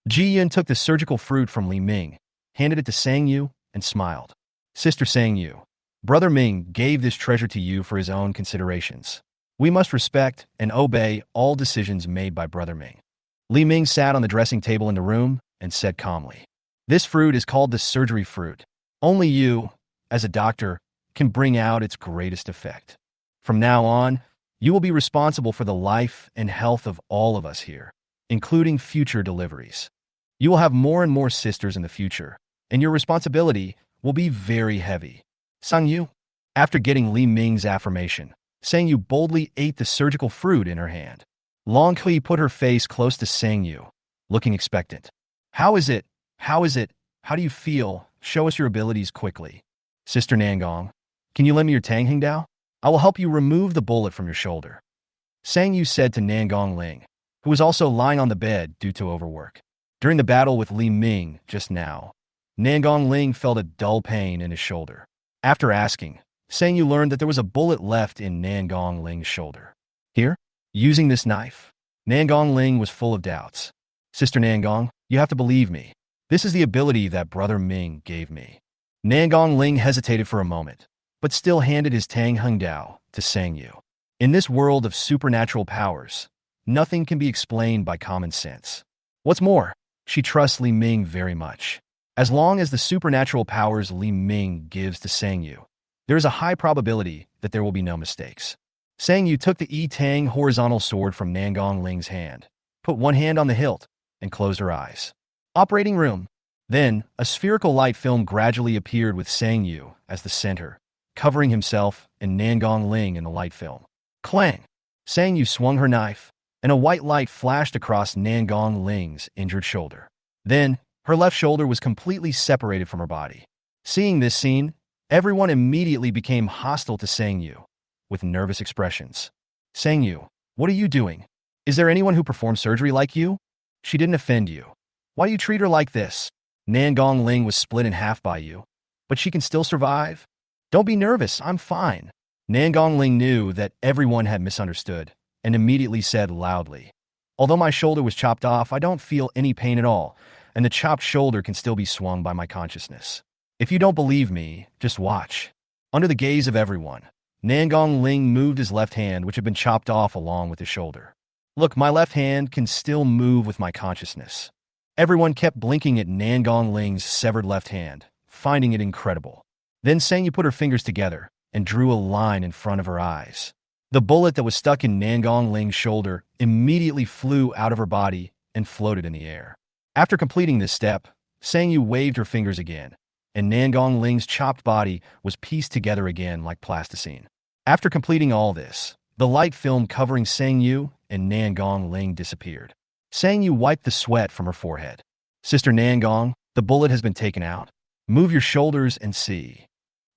Ji Yun took the surgical fruit from Li Ming, handed it to Sang Yu, and smiled. "Sister Sang Yu, Brother Ming gave this treasure to you for his own considerations. We must respect and obey all decisions made by Brother Ming." Li Ming sat on the dressing table in the room and said calmly, "This fruit is called the surgery fruit. Only you, as a doctor, can bring out its greatest effect. From now on, you will be responsible for the life and health of all of us here, including future deliveries. You will have more and more sisters in the future, and your responsibility will be very heavy." Sang-yu, after getting Li Ming's affirmation, Sang-yu boldly ate the surgical fruit in her hand. Long Kui put her face close to Sang-yu, looking expectant. How is it? How is it? How do you feel? Show us your abilities quickly." "Sister Nangong, can you lend me your Tang Hingdao? I will help you remove the bullet from your shoulder," Sang-yu said to Nangong Ling, who was also lying on the bed due to overwork. During the battle with Li Ming just now, Nangong Ling felt a dull pain in his shoulder. After asking, Sang-yu learned that there was a bullet left in Nangong Ling's shoulder. "Here? Using this knife?" Nangong Ling was full of doubts. "Sister Nangong, you have to believe me. This is the ability that Brother Ming gave me." Nangong Ling hesitated for a moment, but still handed his Tang Hengdao to Sang-yu. In this world of supernatural powers, nothing can be explained by common sense. What's more, she trusts Li Ming very much. As long as the supernatural powers Li Ming gives to Sang-yu, there is a high probability that there will be no mistakes. Sang-yu took the Yi-Tang horizontal sword from Nangong Ling's hand, put one hand on the hilt, and closed her eyes. Operating room. Then, a spherical light film gradually appeared with Sang-yu as the center, covering himself and Nangong Ling in the light film. Clang! Sang-yu swung her knife, and a white light flashed across Nangong Ling's injured shoulder. Then, her left shoulder was completely separated from her body. Seeing this scene, everyone immediately became hostile to Sang-yu, with nervous expressions. "Sang-yu, what are you doing? Is there anyone who performed surgery like you? She didn't offend you. Why do you treat her like this? Nangong Ling was split in half by you, but she can still survive. Don't be nervous, I'm fine." Nangong Ling knew that everyone had misunderstood, and immediately said loudly, "Although my shoulder was chopped off, I don't feel any pain at all, and the chopped shoulder can still be swung by my consciousness. If you don't believe me, just watch." Under the gaze of everyone, Nangong Ling moved his left hand, which had been chopped off along with his shoulder. "Look, my left hand can still move with my consciousness." Everyone kept blinking at Nangong Ling's severed left hand, finding it incredible. Then Sang-yu put her fingers together and drew a line in front of her eyes. The bullet that was stuck in Nangong Ling's shoulder immediately flew out of her body and floated in the air. After completing this step, Sang-yu waved her fingers again, and Nangong Ling's chopped body was pieced together again like plasticine. After completing all this, the light film covering Sang-yu and Nangong Ling disappeared. Sang-yu wiped the sweat from her forehead. "Sister Nangong, the bullet has been taken out. Move your shoulders and see."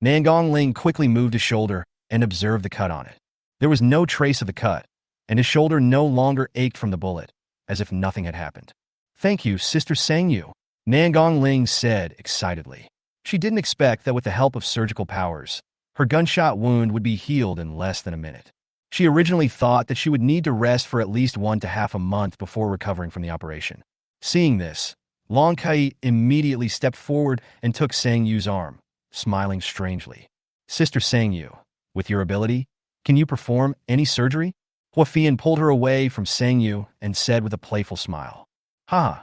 Nangong Ling quickly moved his shoulder and observed the cut on it. There was no trace of the cut, and his shoulder no longer ached from the bullet, as if nothing had happened. "Thank you, Sister Sang-yu," Nangong Ling said excitedly. She didn't expect that with the help of surgical powers, her gunshot wound would be healed in less than a minute. She originally thought that she would need to rest for at least 1.5 months before recovering from the operation. Seeing this, Long Kai immediately stepped forward and took Sang-yu's arm, smiling strangely. "Sister Sang-yu, with your ability, can you perform any surgery?" Huafian pulled her away from Sang-yu and said with a playful smile. "Ha!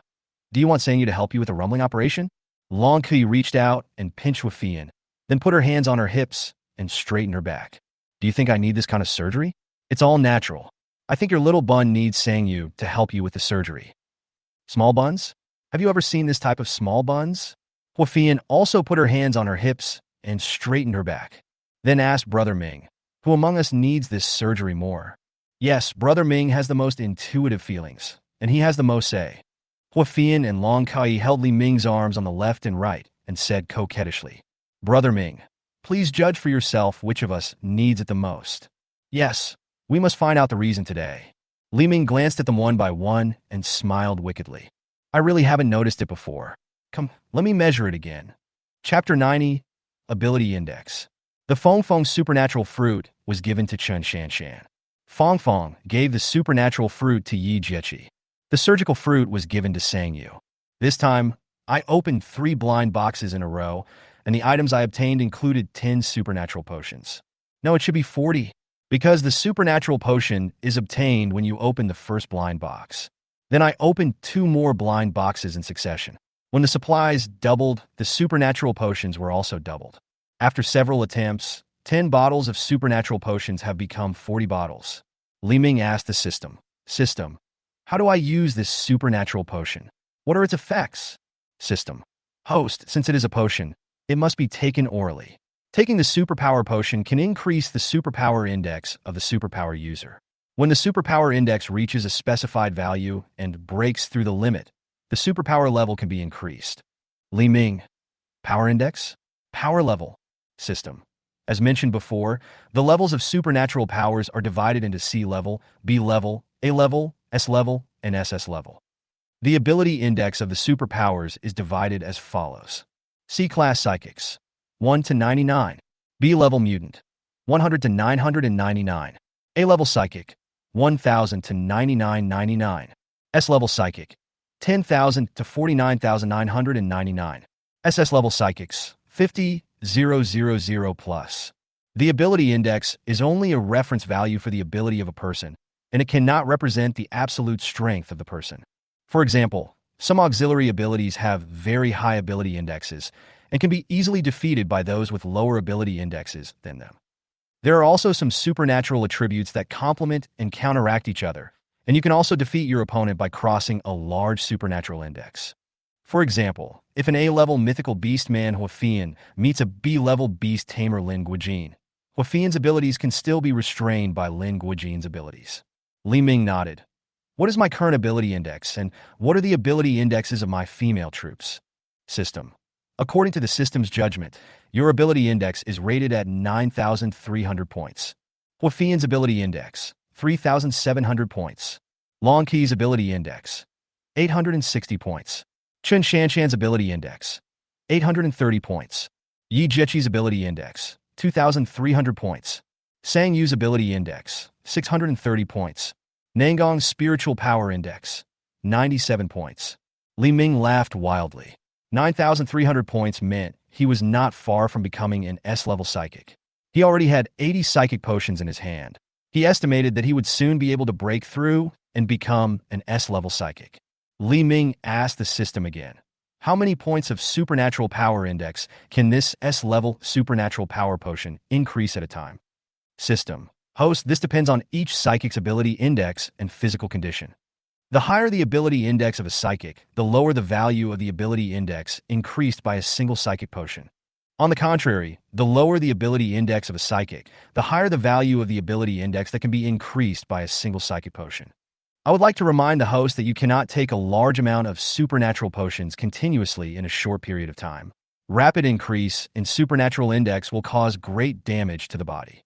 Do you want Sang-yu to help you with a rumbling operation?" Long Kai reached out and pinched Huafian, then put her hands on her hips and straightened her back. "Do you think I need this kind of surgery? It's all natural. I think your little bun needs Sang-yu to help you with the surgery." "Small buns? Have you ever seen this type of small buns?" Huafian also put her hands on her hips and straightened her back, then asked Brother Ming, "Who among us needs this surgery more?" "Yes, Brother Ming has the most intuitive feelings, and he has the most say." Huafian and Long Kai held Li Ming's arms on the left and right and said coquettishly, "Brother Ming, please judge for yourself which of us needs it the most." "Yes, we must find out the reason today." Li Ming glanced at them one by one and smiled wickedly. "I really haven't noticed it before. Come, let me measure it again." Chapter 90, Ability Index. The Fong Fong supernatural fruit was given to Chen Shanshan. Fong Fong gave the supernatural fruit to Yi Jiechi. The surgical fruit was given to Sang-yu. This time, I opened 3 blind boxes in a row, and the items I obtained included 10 supernatural potions. No, it should be 40, because the supernatural potion is obtained when you open the first blind box. Then I opened 2 more blind boxes in succession. When the supplies doubled, the supernatural potions were also doubled. After several attempts, 10 bottles of supernatural potions have become 40 bottles. Li Ming asked the System, how do I use this supernatural potion? What are its effects? System. Host, since it is a potion, it must be taken orally. Taking the superpower potion can increase the superpower index of the superpower user. When the superpower index reaches a specified value and breaks through the limit, the superpower level can be increased. Li Ming. Power index? Power level. System. As mentioned before, the levels of supernatural powers are divided into C level, B level, A level, S level, and SS level. The ability index of the superpowers is divided as follows. C-class psychics, 1 to 99. B-level mutant, 100 to 999. A-level psychic, 1000 to 9999. S-level psychic, 10,000 to 49,999. SS-level psychics, 50,000 plus. The ability index is only a reference value for the ability of a person, and it cannot represent the absolute strength of the person. For example, some auxiliary abilities have very high ability indexes and can be easily defeated by those with lower ability indexes than them. There are also some supernatural attributes that complement and counteract each other, and you can also defeat your opponent by crossing a large supernatural index. For example, if an A-level mythical beast man Huafian meets a B-level beast tamer Lin Guijin, Huafian's abilities can still be restrained by Lin Guijin's abilities. Li Ming nodded. What is my current ability index, and what are the ability indexes of my female troops? System. According to the system's judgment, your ability index is rated at 9,300 points. Huafian's ability index, 3,700 points. Long Qi's ability index, 860 points. Chen Shanshan's ability index, 830 points. Yi Jieqi's ability index, 2,300 points. Sang Yu's ability index, 630 points. Nangong's spiritual power index, 97 points. Li Ming laughed wildly. 9,300 points meant he was not far from becoming an S-level psychic. He already had 80 psychic potions in his hand. He estimated that he would soon be able to break through and become an S-level psychic. Li Ming asked the system again, how many points of supernatural power index can this S-level supernatural power potion increase at a time? System. Host, this depends on each psychic's ability index and physical condition. The higher the ability index of a psychic, the lower the value of the ability index increased by a single psychic potion. On the contrary, the lower the ability index of a psychic, the higher the value of the ability index that can be increased by a single psychic potion. I would like to remind the host that you cannot take a large amount of supernatural potions continuously in a short period of time. Rapid increase in supernatural index will cause great damage to the body.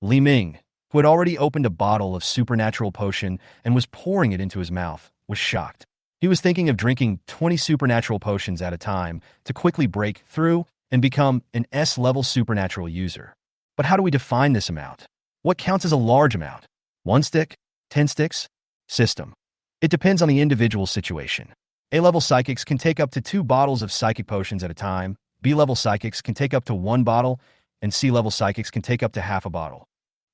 Li Ming, who had already opened a bottle of supernatural potion and was pouring it into his mouth, was shocked. He was thinking of drinking 20 supernatural potions at a time to quickly break through and become an S-level supernatural user. But how do we define this amount? What counts as a large amount? 1 stick? 10 sticks? System. It depends on the individual situation. A-level psychics can take up to 2 bottles of psychic potions at a time, B-level psychics can take up to 1 bottle, and C-level psychics can take up to half a bottle.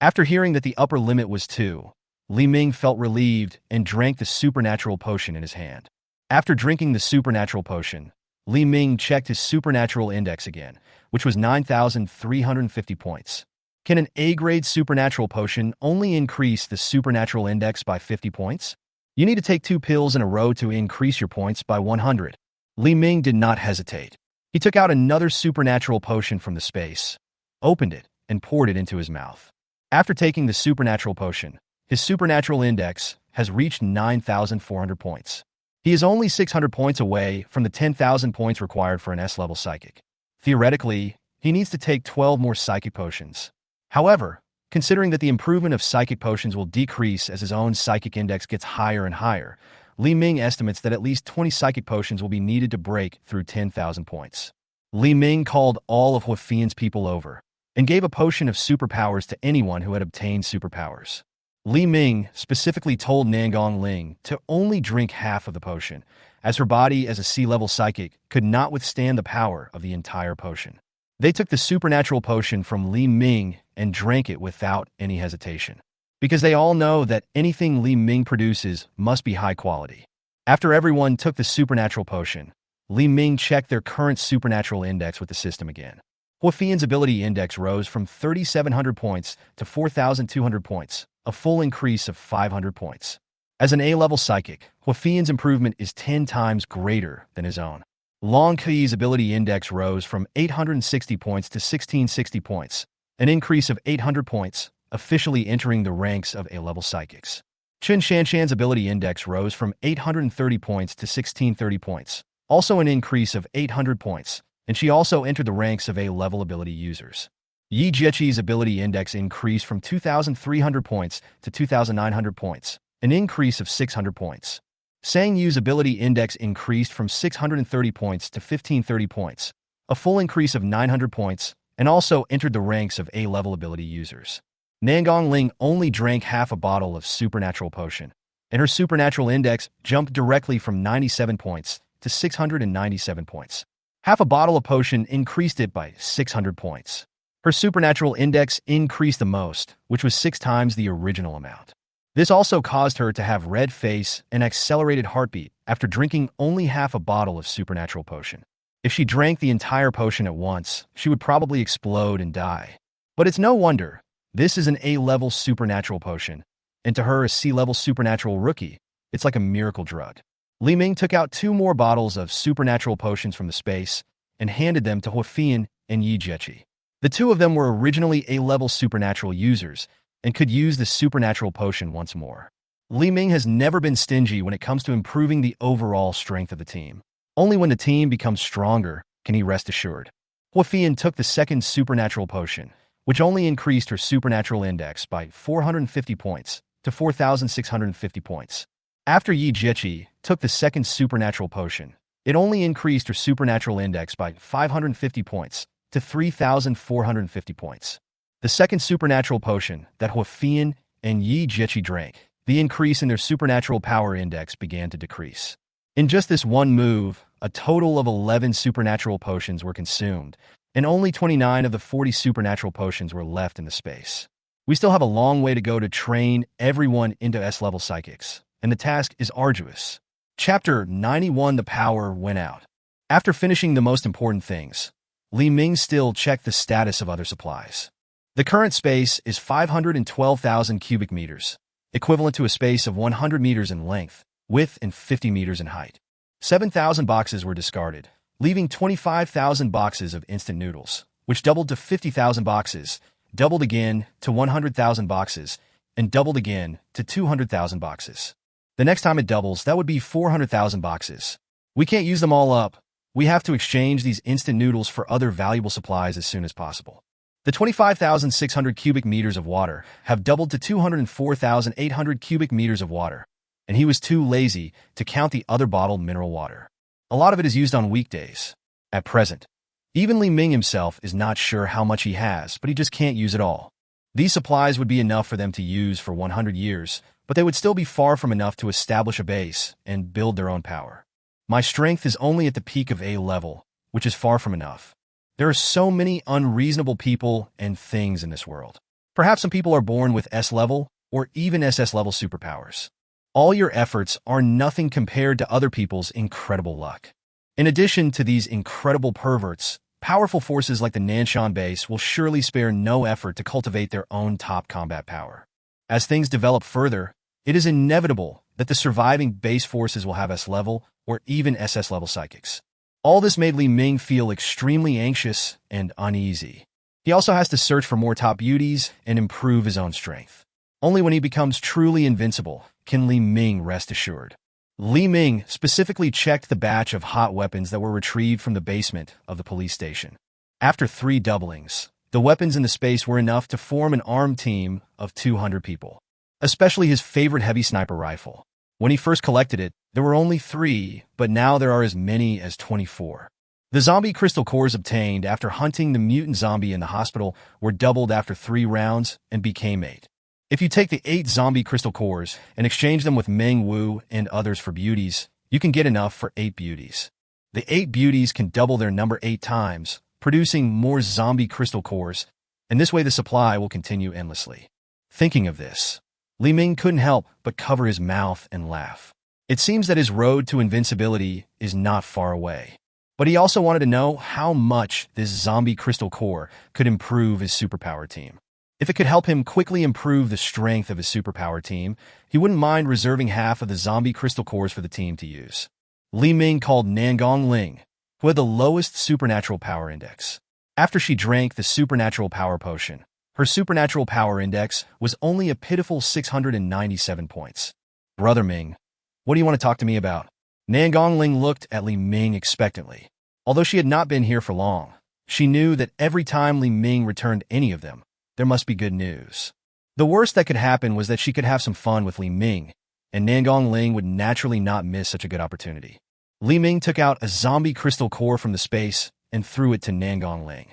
After hearing that the upper limit was 2, Li Ming felt relieved and drank the supernatural potion in his hand. After drinking the supernatural potion, Li Ming checked his supernatural index again, which was 9,350 points. Can an A-grade supernatural potion only increase the supernatural index by 50 points? You need to take 2 pills in a row to increase your points by 100. Li Ming did not hesitate. He took out another supernatural potion from the space, opened it, and poured it into his mouth. After taking the supernatural potion, his supernatural index has reached 9,400 points. He is only 600 points away from the 10,000 points required for an S-level psychic. Theoretically, he needs to take 12 more psychic potions. However, considering that the improvement of psychic potions will decrease as his own psychic index gets higher and higher, Li Ming estimates that at least 20 psychic potions will be needed to break through 10,000 points. Li Ming called all of Huafian's people over and gave a potion of superpowers to anyone who had obtained superpowers. Li Ming specifically told Nangong Ling to only drink half of the potion, as her body as a C-level psychic could not withstand the power of the entire potion. They took the supernatural potion from Li Ming and drank it without any hesitation. because they all know that anything Li Ming produces must be high quality. After everyone took the supernatural potion, Li Ming checked their current supernatural index with the system again. Huafian's ability index rose from 3,700 points to 4,200 points, a full increase of 500 points. As an A-level psychic, Huafian's improvement is 10 times greater than his own. Long Kui's ability index rose from 860 points to 1,660 points, an increase of 800 points, officially entering the ranks of A-level psychics. Chen Shanshan's ability index rose from 830 points to 1,630 points, also an increase of 800 points, and she also entered the ranks of A-level ability users. Yi Jieqi's ability index increased from 2,300 points to 2,900 points, an increase of 600 points. Sang Yu's ability index increased from 630 points to 1,530 points, a full increase of 900 points, and also entered the ranks of A-level ability users. Nangong Ling only drank half a bottle of supernatural potion, and her supernatural index jumped directly from 97 points to 697 points. Half a bottle of potion increased it by 600 points. Her supernatural index increased the most, which was 6 times the original amount. This also caused her to have red face and accelerated heartbeat after drinking only half a bottle of supernatural potion. If she drank the entire potion at once, she would probably explode and die. But it's no wonder. This is an A-level supernatural potion, and to her, a C-level supernatural rookie, it's like a miracle drug. Li Ming took out 2 more bottles of supernatural potions from the space and handed them to Huafian and Yi Jieqi. The 2 of them were originally A-level supernatural users and could use the supernatural potion once more. Li Ming has never been stingy when it comes to improving the overall strength of the team. Only when the team becomes stronger can he rest assured. Huafian took the second supernatural potion, which only increased her supernatural index by 450 points to 4,650 points. After Yi Jieqi took the second supernatural potion, it only increased her supernatural index by 550 points to 3,450 points. The second supernatural potion that Huafian and Yi Jieqi drank, the increase in their supernatural power index began to decrease. In just this one move, a total of 11 supernatural potions were consumed, and only 29 of the 40 supernatural potions were left in the space. We still have a long way to go to train everyone into S-level psychics, and the task is arduous. Chapter 91: The Power Went Out. After finishing the most important things, Li Ming still checked the status of other supplies. The current space is 512,000 cubic meters, equivalent to a space of 100 meters in length, width, and 50 meters in height. 7,000 boxes were discarded, leaving 25,000 boxes of instant noodles, which doubled to 50,000 boxes, doubled again to 100,000 boxes, and doubled again to 200,000 boxes. The next time it doubles, that would be 400,000 boxes. We can't use them all up. We have to exchange these instant noodles for other valuable supplies as soon as possible. The 25,600 cubic meters of water have doubled to 204,800 cubic meters of water, and he was too lazy to count the other bottled mineral water. A lot of it is used on weekdays. At present, even Li Ming himself is not sure how much he has, but he just can't use it all. These supplies would be enough for them to use for 100 years, but they would still be far from enough to establish a base and build their own power. My strength is only at the peak of A level, which is far from enough. There are so many unreasonable people and things in this world. Perhaps some people are born with S-level or even SS-level superpowers. All your efforts are nothing compared to other people's incredible luck. In addition to these incredible perverts, powerful forces like the Nanson base will surely spare no effort to cultivate their own top combat power. As things develop further, it is inevitable that the surviving base forces will have S-level or even SS-level psychics. All this made Li Ming feel extremely anxious and uneasy. He also has to search for more top beauties and improve his own strength. Only when he becomes truly invincible can Li Ming rest assured. Li Ming specifically checked the batch of hot weapons that were retrieved from the basement of the police station. After 3 doublings, the weapons in the space were enough to form an armed team of 200 people, especially his favorite heavy sniper rifle. When he first collected it, there were only 3, but now there are as many as 24. The zombie crystal cores obtained after hunting the mutant zombie in the hospital were doubled after 3 rounds and became 8. If you take the 8 zombie crystal cores and exchange them with Meng Wu and others for beauties, you can get enough for 8 beauties. The 8 beauties can double their number 8 times, producing more zombie crystal cores, and this way the supply will continue endlessly. Thinking of this, Li Ming couldn't help but cover his mouth and laugh. It seems that his road to invincibility is not far away. But he also wanted to know how much this zombie crystal core could improve his superpower team. If it could help him quickly improve the strength of his superpower team, he wouldn't mind reserving half of the zombie crystal cores for the team to use. Li Ming called Nangong Ling, who had the lowest supernatural power index. After she drank the supernatural power potion, her supernatural power index was only a pitiful 697 points. Brother Ming, what do you want to talk to me about? Nangong Ling looked at Li Ming expectantly. Although she had not been here for long, she knew that every time Li Ming returned any of them, there must be good news. The worst that could happen was that she could have some fun with Li Ming, and Nangong Ling would naturally not miss such a good opportunity. Li Ming took out a zombie crystal core from the space and threw it to Nangong Ling.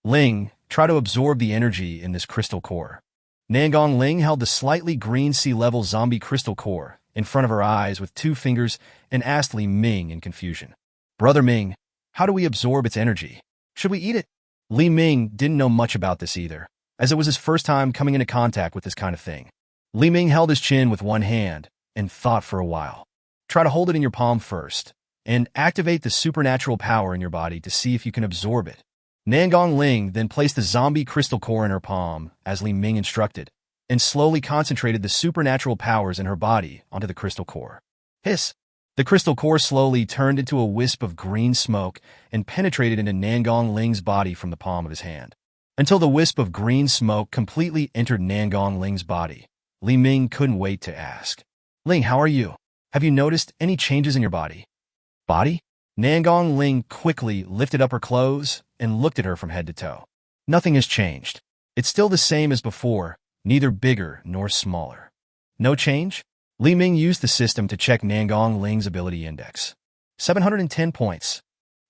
Ling, try to absorb the energy in this crystal core. Nangong Ling held the slightly green sea-level zombie crystal core in front of her eyes with 2 fingers and asked Li Ming in confusion. Brother Ming, how do we absorb its energy? Should we eat it? Li Ming didn't know much about this either, as it was his first time coming into contact with this kind of thing. Li Ming held his chin with one hand and thought for a while. Try to hold it in your palm first, and activate the supernatural power in your body to see if you can absorb it. Nangong Ling then placed the zombie crystal core in her palm, as Li Ming instructed, and slowly concentrated the supernatural powers in her body onto the crystal core. Hiss! The crystal core slowly turned into a wisp of green smoke and penetrated into Nangong Ling's body from the palm of his hand. Until the wisp of green smoke completely entered Nangong Ling's body, Li Ming couldn't wait to ask. Ling, how are you? Have you noticed any changes in your body? Body? Nangong Ling quickly lifted up her clothes and looked at her from head to toe. Nothing has changed. It's still the same as before, neither bigger nor smaller. No change? Li Ming used the system to check Nangong Ling's ability index. 710 points.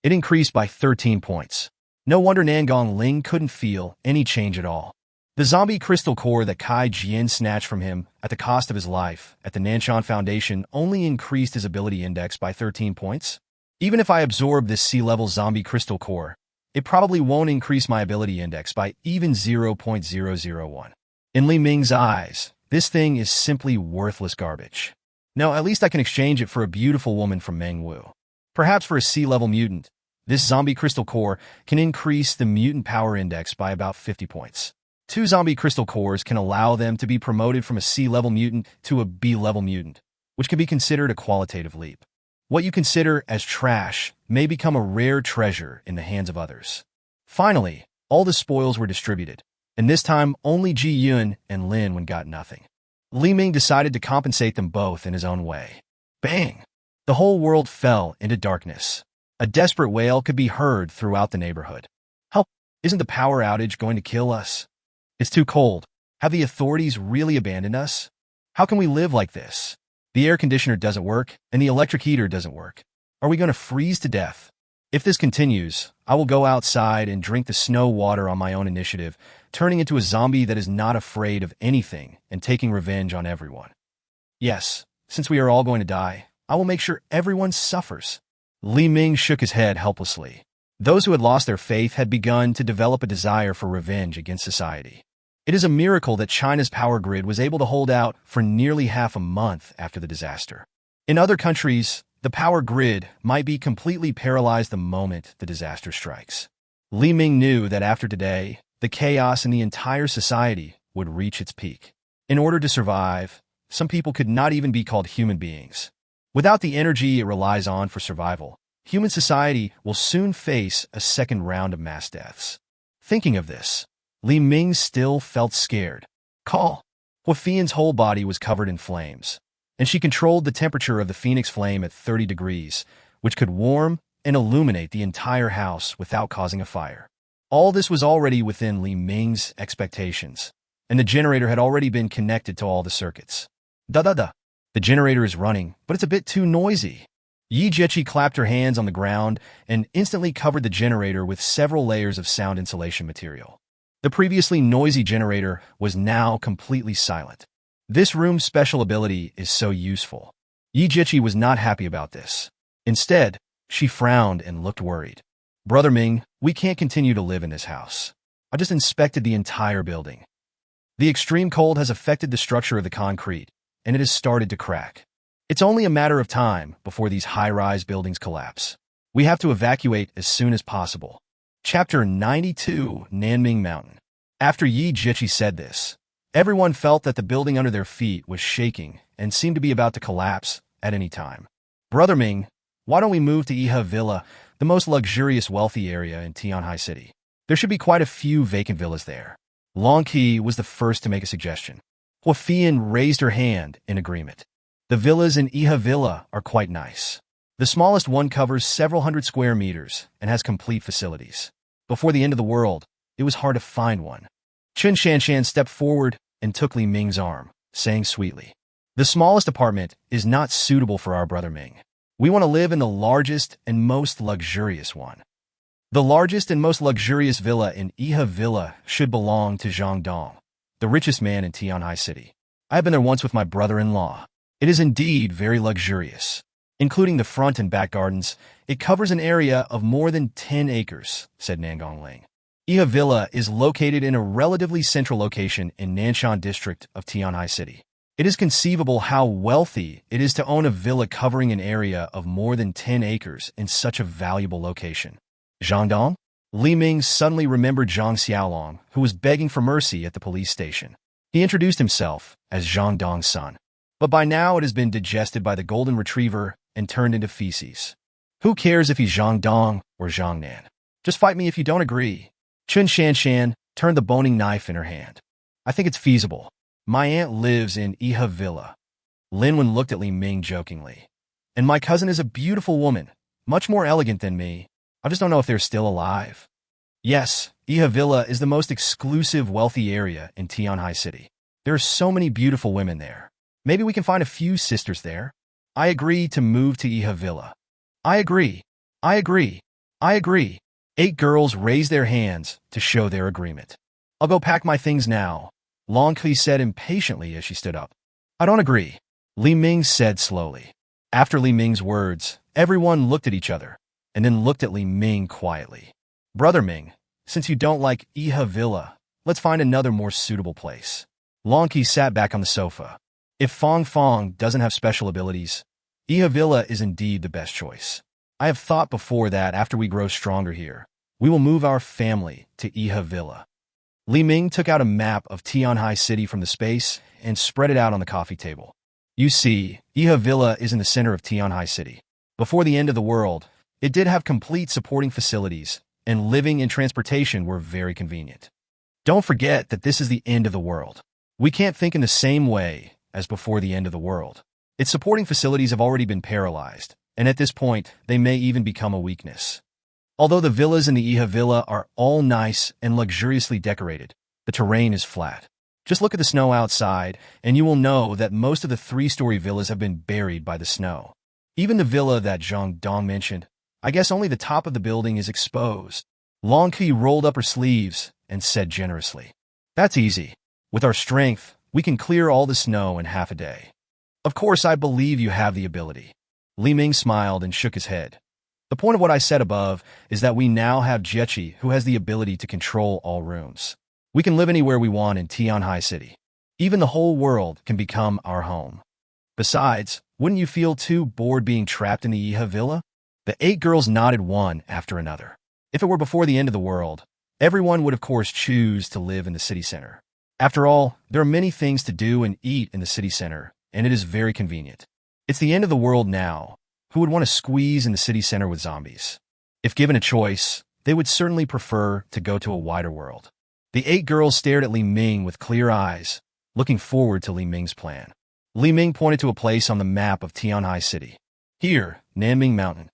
It increased by 13 points. No wonder Nangong Ling couldn't feel any change at all. The zombie crystal core that Kai Jian snatched from him at the cost of his life at the Nanson Foundation only increased his ability index by 13 points. Even if I absorb this sea-level zombie crystal core, it probably won't increase my ability index by even 0.001. In Li Ming's eyes, this thing is simply worthless garbage. No, at least I can exchange it for a beautiful woman from Mengwu. Perhaps for a sea-level mutant, this zombie crystal core can increase the mutant power index by about 50 points. 2 zombie crystal cores can allow them to be promoted from a C-level mutant to a B-level mutant, which can be considered a qualitative leap. What you consider as trash may become a rare treasure in the hands of others. Finally, all the spoils were distributed, and this time only Ji Yun and Lin Wen got nothing. Li Ming decided to compensate them both in his own way. Bang! The whole world fell into darkness. A desperate wail could be heard throughout the neighborhood. Help! Isn't the power outage going to kill us? It's too cold. Have the authorities really abandoned us? How can we live like this? The air conditioner doesn't work, and the electric heater doesn't work. Are we going to freeze to death? If this continues, I will go outside and drink the snow water on my own initiative, turning into a zombie that is not afraid of anything and taking revenge on everyone. Yes, since we are all going to die, I will make sure everyone suffers. Li Ming shook his head helplessly. Those who had lost their faith had begun to develop a desire for revenge against society. It is a miracle that China's power grid was able to hold out for nearly half a month after the disaster. In other countries, the power grid might be completely paralyzed the moment the disaster strikes. Li Ming knew that after today, the chaos in the entire society would reach its peak. In order to survive, some people could not even be called human beings. Without the energy it relies on for survival, human society will soon face a second round of mass deaths. Thinking of this, Li Ming still felt scared. Hua Fian's whole body was covered in flames, and she controlled the temperature of the phoenix flame at 30 degrees, which could warm and illuminate the entire house without causing a fire. All this was already within Li Ming's expectations, and the generator had already been connected to all the circuits. Da-da-da. The generator is running, but it's a bit too noisy. Yi Jiechi clapped her hands on the ground and instantly covered the generator with several layers of sound insulation material. The previously noisy generator was now completely silent. This room's special ability is so useful. Yi Jiechi was not happy about this. Instead, she frowned and looked worried. Brother Ming, we can't continue to live in this house. I just inspected the entire building. The extreme cold has affected the structure of the concrete, and it has started to crack. It's only a matter of time before these high-rise buildings collapse. We have to evacuate as soon as possible. Chapter 92, Nanming Mountain. After Yi Jiqi said this, everyone felt that the building under their feet was shaking and seemed to be about to collapse at any time. Brother Ming, why don't we move to Iha Villa, the most luxurious wealthy area in Tianhai City? There should be quite a few vacant villas there. Long Qi was the first to make a suggestion. Hua Fian raised her hand in agreement. The villas in Iha Villa are quite nice. The smallest one covers several hundred square meters and has complete facilities. Before the end of the world, it was hard to find one. Chun Shanshan stepped forward and took Li Ming's arm, saying sweetly, "The smallest apartment is not suitable for our brother Ming. We want to live in the largest and most luxurious one. The largest and most luxurious villa in Iha Villa should belong to Zhang Dong, the richest man in Tianhai City. I have been there once with my brother-in-law. It is indeed very luxurious. Including the front and back gardens, it covers an area of more than 10 acres, said Nangong Ling. Iha Villa is located in a relatively central location in Nanson district of Tianhai City. It is conceivable how wealthy it is to own a villa covering an area of more than 10 acres in such a valuable location. Zhang Dong? Li Ming suddenly remembered Zhang Xiaolong, who was begging for mercy at the police station. He introduced himself as Zhang Dong's son. But by now it has been digested by the golden retriever and turned into feces. Who cares if he's Zhang Dong or Zhang Nan? Just fight me if you don't agree. Chun Shanshan turned the boning knife in her hand. I think it's feasible. My aunt lives in Iha Villa. Lin Wen looked at Li Ming jokingly. And my cousin is a beautiful woman, much more elegant than me. I just don't know if they're still alive. Yes, Iha Villa is the most exclusive, wealthy area in Tianhai City. There are so many beautiful women there. Maybe we can find a few sisters there. I agree to move to Iha Villa. I agree. I agree. I agree. 8 girls raised their hands to show their agreement. I'll go pack my things now, Long Qi said impatiently as she stood up. I don't agree, Li Ming said slowly. After Li Ming's words, everyone looked at each other, and then looked at Li Ming quietly. Brother Ming, since you don't like Iha Villa, let's find another more suitable place. Long Qi sat back on the sofa. If Fong Fong doesn't have special abilities, Iha Villa is indeed the best choice. I have thought before that after we grow stronger here, we will move our family to Iha Villa. Li Ming took out a map of Tianhai City from the space and spread it out on the coffee table. You see, Iha Villa is in the center of Tianhai City. Before the end of the world, it did have complete supporting facilities, and living and transportation were very convenient. Don't forget that this is the end of the world. We can't think in the same way as before the end of the world. Its supporting facilities have already been paralyzed, and at this point, they may even become a weakness. Although the villas in the Iha Villa are all nice and luxuriously decorated, the terrain is flat. Just look at the snow outside, and you will know that most of the 3-story villas have been buried by the snow. Even the villa that Zhang Dong mentioned, I guess only the top of the building is exposed. Long Qi rolled up her sleeves and said generously, That's easy. With our strength, we can clear all the snow in half a day. Of course, I believe you have the ability. Li Ming smiled and shook his head. The point of what I said above is that we now have Jiechi, who has the ability to control all rooms. We can live anywhere we want in Tianhai City. Even the whole world can become our home. Besides, wouldn't you feel too bored being trapped in the Iha Villa? The 8 girls nodded one after another. If it were before the end of the world, everyone would of course choose to live in the city center. After all, there are many things to do and eat in the city center, and it is very convenient. It's the end of the world now. Who would want to squeeze in the city center with zombies? If given a choice, they would certainly prefer to go to a wider world. The 8 girls stared at Li Ming with clear eyes, looking forward to Li Ming's plan. Li Ming pointed to a place on the map of Tianhai City. Here, Nanming Mountain.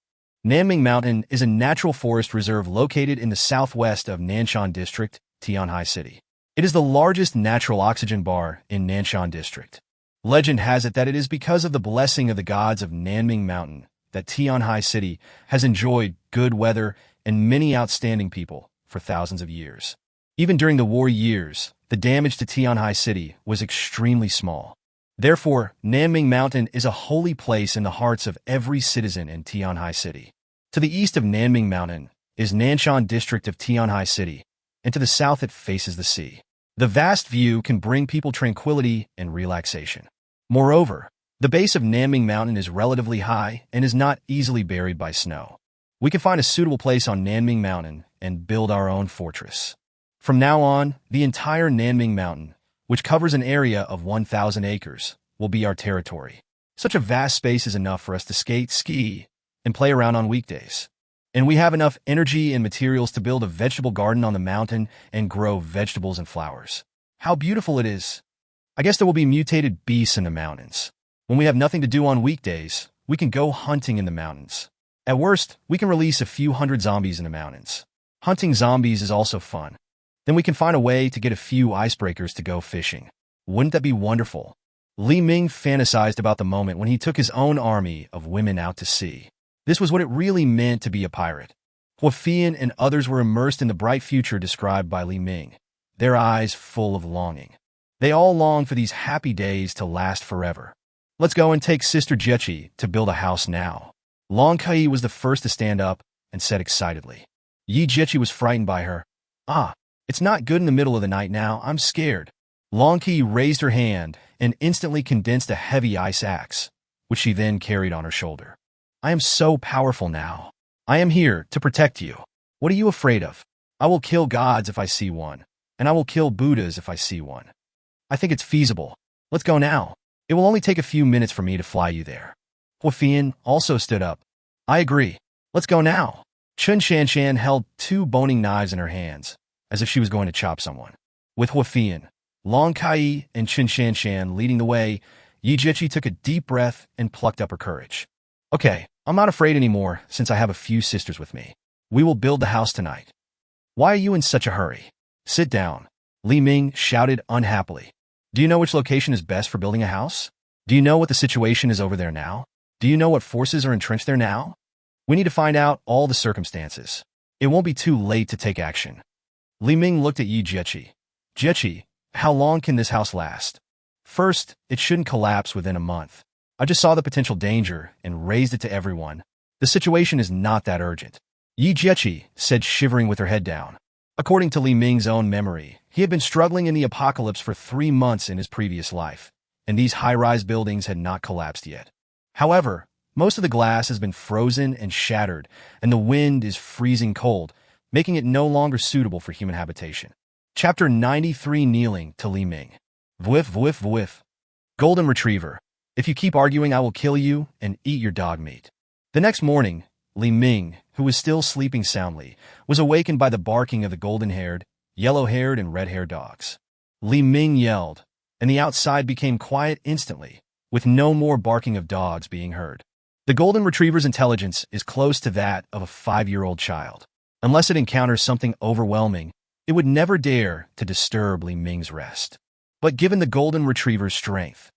Nanming Mountain is a natural forest reserve located in the southwest of Nanson District, Tianhai City. It is the largest natural oxygen bar in Nanson District. Legend has it that it is because of the blessing of the gods of Nanming Mountain that Tianhai City has enjoyed good weather and many outstanding people for thousands of years. Even during the war years, the damage to Tianhai City was extremely small. Therefore, Nanming Mountain is a holy place in the hearts of every citizen in Tianhai City. To the east of Nanming Mountain is Nanson District of Tianhai City, and to the south it faces the sea. The vast view can bring people tranquility and relaxation. Moreover, the base of Nanming Mountain is relatively high and is not easily buried by snow. We can find a suitable place on Nanming Mountain and build our own fortress. From now on, the entire Nanming Mountain, which covers an area of 1,000 acres, will be our territory. Such a vast space is enough for us to skate, ski, and play around on weekdays. And we have enough energy and materials to build a vegetable garden on the mountain and grow vegetables and flowers. How beautiful it is! I guess there will be mutated beasts in the mountains. When we have nothing to do on weekdays, we can go hunting in the mountains. At worst, we can release a few hundred zombies in the mountains. Hunting zombies is also fun. Then we can find a way to get a few icebreakers to go fishing. Wouldn't that be wonderful? Li Ming fantasized about the moment when he took his own army of women out to sea. This was what it really meant to be a pirate. Hua Fian and others were immersed in the bright future described by Li Ming, their eyes full of longing. They all longed for these happy days to last forever. Let's go and take Sister Jechi to build a house now. Long Kai was the first to stand up and said excitedly. Yi Jechi was frightened by her. It's not good in the middle of the night now, I'm scared. Long Kai raised her hand and instantly condensed a heavy ice axe, which she then carried on her shoulder. I am so powerful now. I am here to protect you. What are you afraid of? I will kill gods if I see one, and I will kill Buddhas if I see one. I think it's feasible. Let's go now. It will only take a few minutes for me to fly you there. Hua Fian also stood up. I agree. Let's go now. Chun Shanshan held 2 boning knives in her hands, as if she was going to chop someone. With Hua Fian, Long Kai, and Chun Shanshan leading the way, Yi Jechi took a deep breath and plucked up her courage. Okay, I'm not afraid anymore since I have a few sisters with me. We will build the house tonight. Why are you in such a hurry? Sit down. Li Ming shouted unhappily. Do you know which location is best for building a house? Do you know what the situation is over there now? Do you know what forces are entrenched there now? We need to find out all the circumstances. It won't be too late to take action. Li Ming looked at Yi Jechi. Jechi, how long can this house last? First, it shouldn't collapse within a month. I just saw the potential danger and raised it to everyone. The situation is not that urgent. Yi Jechi said, shivering with her head down. According to Li Ming's own memory, he had been struggling in the apocalypse for 3 months in his previous life, and these high-rise buildings had not collapsed yet. However, most of the glass has been frozen and shattered, and the wind is freezing cold, making it no longer suitable for human habitation. Chapter 93. Kneeling to Li Ming. Vwif, vwif, vwif. Golden Retriever. If you keep arguing, I will kill you and eat your dog meat. The next morning, Li Ming, who was still sleeping soundly, was awakened by the barking of the golden-haired, yellow-haired, and red-haired dogs. Li Ming yelled, and the outside became quiet instantly, with no more barking of dogs being heard. The Golden Retriever's intelligence is close to that of a 5-year-old child. Unless it encounters something overwhelming, it would never dare to disturb Li Ming's rest. But given the Golden Retriever's strength,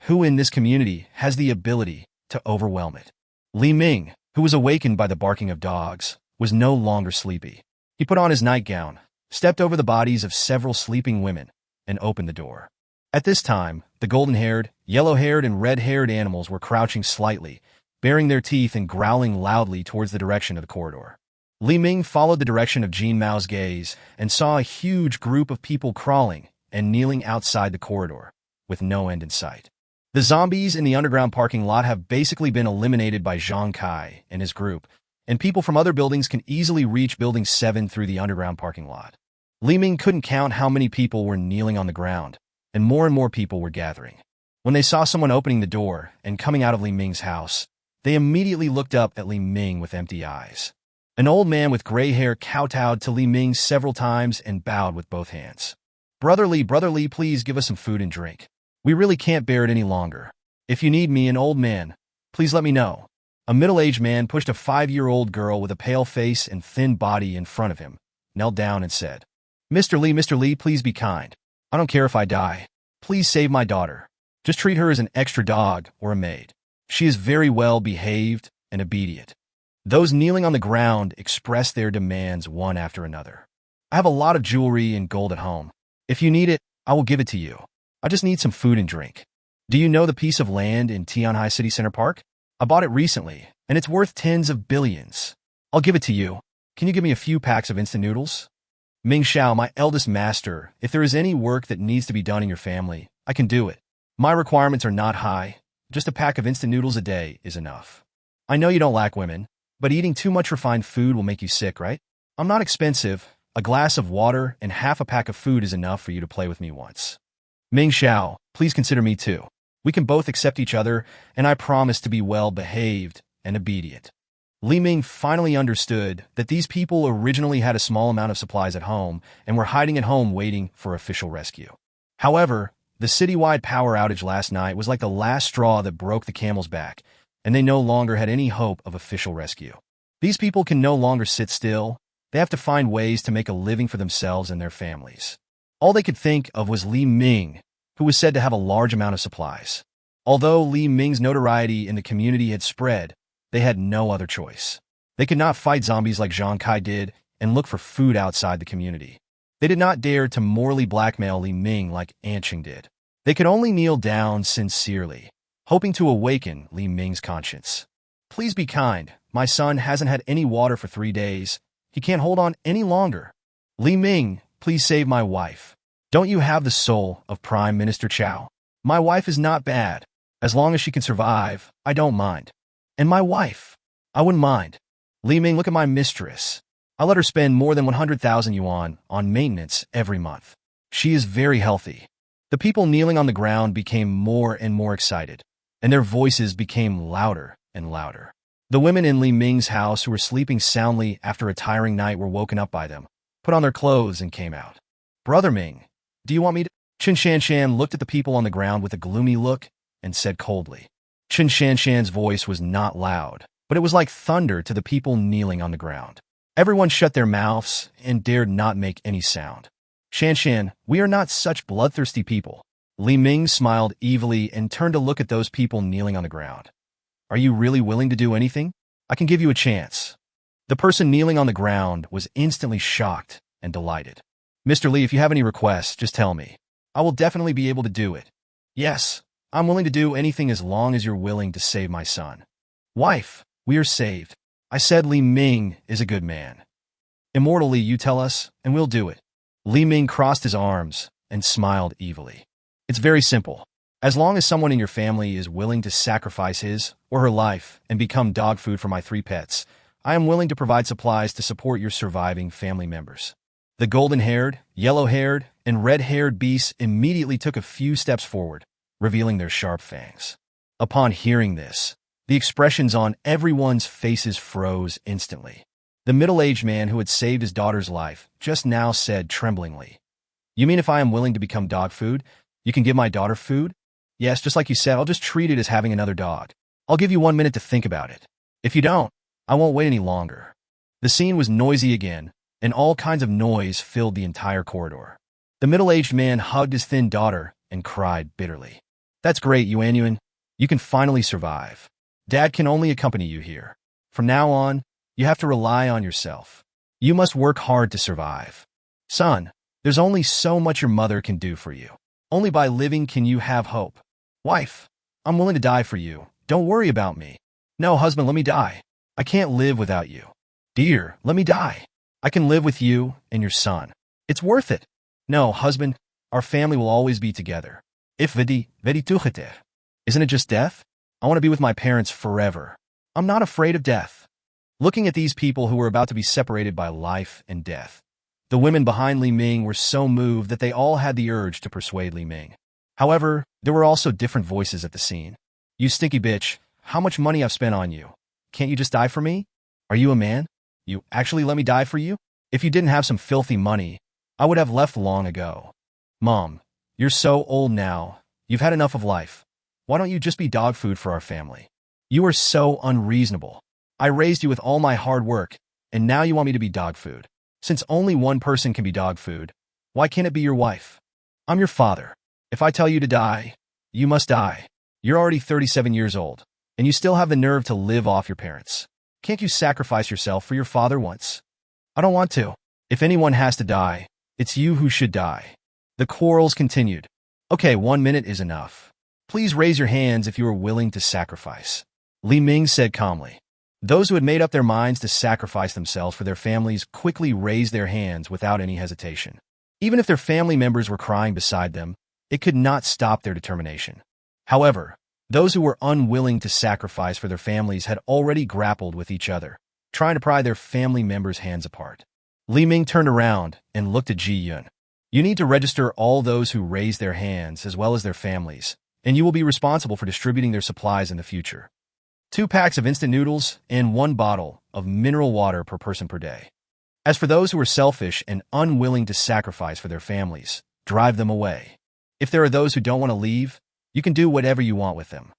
who in this community has the ability to overwhelm it? Li Ming, who was awakened by the barking of dogs, was no longer sleepy. He put on his nightgown, stepped over the bodies of several sleeping women, and opened the door. At this time, the golden-haired, yellow-haired, and red-haired animals were crouching slightly, baring their teeth and growling loudly towards the direction of the corridor. Li Ming followed the direction of Jin Mao's gaze and saw a huge group of people crawling and kneeling outside the corridor, with no end in sight. The zombies in the underground parking lot have basically been eliminated by Zhang Kai and his group, and people from other buildings can easily reach Building 7 through the underground parking lot. Li Ming couldn't count how many people were kneeling on the ground, and more people were gathering. When they saw someone opening the door and coming out of Li Ming's house, they immediately looked up at Li Ming with empty eyes. An old man with gray hair kowtowed to Li Ming several times and bowed with both hands. Brother Li, please give us some food and drink. We really can't bear it any longer. If you need me, an old man, please let me know. A middle-aged man pushed a 5-year-old girl with a pale face and thin body in front of him, knelt down and said, Mr. Lee, please be kind. I don't care if I die. Please save my daughter. Just treat her as an extra dog or a maid. She is very well behaved and obedient. Those kneeling on the ground expressed their demands one after another. I have a lot of jewelry and gold at home. If you need it, I will give it to you. I just need some food and drink. Do you know the piece of land in Tianhai City Center Park? I bought it recently, and it's worth tens of billions. I'll give it to you. Can you give me a few packs of instant noodles? Ming Xiao, my eldest master, if there is any work that needs to be done in your family, I can do it. My requirements are not high. Just a pack of instant noodles a day is enough. I know you don't lack women, but eating too much refined food will make you sick, right? I'm not expensive. A glass of water and half a pack of food is enough for you to play with me once. Ming Xiao, please consider me too. We can both accept each other, and I promise to be well-behaved and obedient. Li Ming finally understood that these people originally had a small amount of supplies at home and were hiding at home waiting for official rescue. However, the citywide power outage last night was like the last straw that broke the camel's back, and they no longer had any hope of official rescue. These people can no longer sit still. They have to find ways to make a living for themselves and their families. All they could think of was Li Ming, who was said to have a large amount of supplies. Although Li Ming's notoriety in the community had spread, they had no other choice. They could not fight zombies like Zhang Kai did and look for food outside the community. They did not dare to morally blackmail Li Ming like Anqing did. They could only kneel down sincerely, hoping to awaken Li Ming's conscience. Please be kind. My son hasn't had any water for 3 days. He can't hold on any longer. Li Ming, please save my wife. Don't you have the soul of Prime Minister Chow? My wife is not bad. As long as she can survive, I don't mind. And my wife, I wouldn't mind. Li Ming, look at my mistress. I let her spend more than 100,000 yuan on maintenance every month. She is very healthy. The people kneeling on the ground became more and more excited, and their voices became louder and louder. The women in Li Ming's house who were sleeping soundly after a tiring night were woken up by them, put on their clothes, and came out. Brother Ming, do you want me to? Chen Shanshan looked at the people on the ground with a gloomy look and said coldly. Chen Shanshan's voice was not loud, but it was like thunder to the people kneeling on the ground. Everyone shut their mouths and dared not make any sound. Shanshan, we are not such bloodthirsty people. Li Ming smiled evilly and turned to look at those people kneeling on the ground. Are you really willing to do anything? I can give you a chance. The person kneeling on the ground was instantly shocked and delighted. Mr. Li, if you have any requests, just tell me. I will definitely be able to do it. Yes, I'm willing to do anything as long as you're willing to save my son. Wife, we are saved. I said Li Ming is a good man. Immortal Li, you tell us, and we'll do it. Li Ming crossed his arms and smiled evilly. It's very simple. As long as someone in your family is willing to sacrifice his or her life and become dog food for my 3 pets, I am willing to provide supplies to support your surviving family members. The golden-haired, yellow-haired, and red-haired beasts immediately took a few steps forward, revealing their sharp fangs. Upon hearing this, the expressions on everyone's faces froze instantly. The middle-aged man who had saved his daughter's life just now said tremblingly, "You mean if I am willing to become dog food, you can give my daughter food? Yes, just like you said, I'll just treat it as having another dog. I'll give you 1 minute to think about it. If you don't, I won't wait any longer." The scene was noisy again, and all kinds of noise filled the entire corridor. The middle-aged man hugged his thin daughter and cried bitterly. That's great, Yuanyuan. You can finally survive. Dad can only accompany you here. From now on, you have to rely on yourself. You must work hard to survive. Son, there's only so much your mother can do for you. Only by living can you have hope. Wife, I'm willing to die for you. Don't worry about me. No, husband, let me die. I can't live without you. Dear, let me die. I can live with you and your son. It's worth it. No, husband, our family will always be together. If vedi tuchete. Isn't it just death? I want to be with my parents forever. I'm not afraid of death. Looking at these people who were about to be separated by life and death, the women behind Li Ming were so moved that they all had the urge to persuade Li Ming. However, there were also different voices at the scene. You stinky bitch, how much money I've spent on you. Can't you just die for me? Are you a man? You actually let me die for you? If you didn't have some filthy money, I would have left long ago. Mom, you're so old now. You've had enough of life. Why don't you just be dog food for our family? You are so unreasonable. I raised you with all my hard work, and now you want me to be dog food. Since only one person can be dog food, why can't it be your wife? I'm your father. If I tell you to die, you must die. You're already 37 years old, and you still have the nerve to live off your parents. Can't you sacrifice yourself for your father once? I don't want to. If anyone has to die, it's you who should die. The quarrels continued. Okay, 1 minute is enough. Please raise your hands if you are willing to sacrifice. Li Ming said calmly. Those who had made up their minds to sacrifice themselves for their families quickly raised their hands without any hesitation. Even if their family members were crying beside them, it could not stop their determination. However, those who were unwilling to sacrifice for their families had already grappled with each other, trying to pry their family members' hands apart. Li Ming turned around and looked at Ji Yun. You need to register all those who raise their hands as well as their families, and you will be responsible for distributing their supplies in the future. 2 packs of instant noodles and 1 bottle of mineral water per person per day. As for those who are selfish and unwilling to sacrifice for their families, drive them away. If there are those who don't want to leave, you can do whatever you want with them.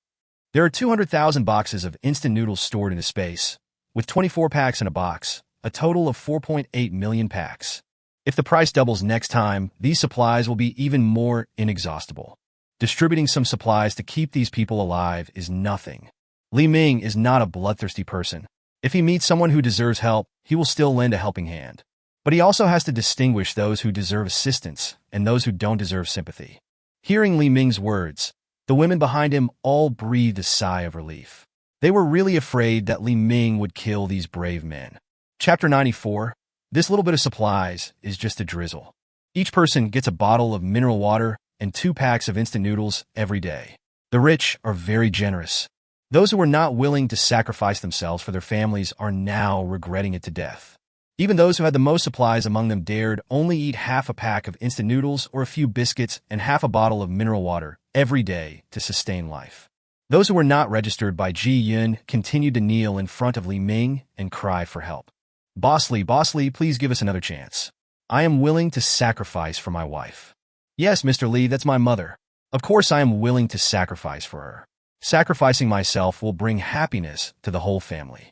There are 200,000 boxes of instant noodles stored in a space, with 24 packs in a box, a total of 4.8 million packs. If the price doubles next time, these supplies will be even more inexhaustible. Distributing some supplies to keep these people alive is nothing. Li Ming is not a bloodthirsty person. If he meets someone who deserves help, he will still lend a helping hand. But he also has to distinguish those who deserve assistance and those who don't deserve sympathy. Hearing Li Ming's words, the women behind him all breathed a sigh of relief. They were really afraid that Li Ming would kill these brave men. Chapter 94. This little bit of supplies is just a drizzle. Each person gets a bottle of mineral water and 2 packs of instant noodles every day. The rich are very generous. Those who are not willing to sacrifice themselves for their families are now regretting it to death. Even those who had the most supplies among them dared only eat half a pack of instant noodles or a few biscuits and half a bottle of mineral water every day to sustain life. Those who were not registered by Ji Yun continued to kneel in front of Li Ming and cry for help. Boss Li, please give us another chance. I am willing to sacrifice for my wife. Yes, Mr. Li, that's my mother. Of course I am willing to sacrifice for her. Sacrificing myself will bring happiness to the whole family.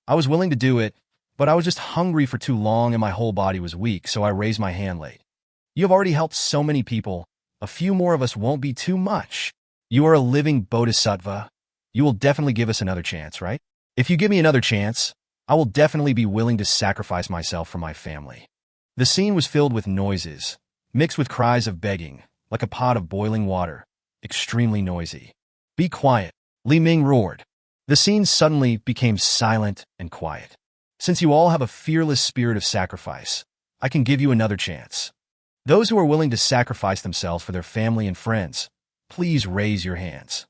I was willing to do it, but I was just hungry for too long and my whole body was weak, so I raised my hand late. You have already helped so many people. A few more of us won't be too much. You are a living bodhisattva. You will definitely give us another chance, right? If you give me another chance, I will definitely be willing to sacrifice myself for my family. The scene was filled with noises, mixed with cries of begging, like a pot of boiling water, extremely noisy. Be quiet, Li Ming roared. The scene suddenly became silent and quiet. Since you all have a fearless spirit of sacrifice, I can give you another chance. Those who are willing to sacrifice themselves for their family and friends, please raise your hands.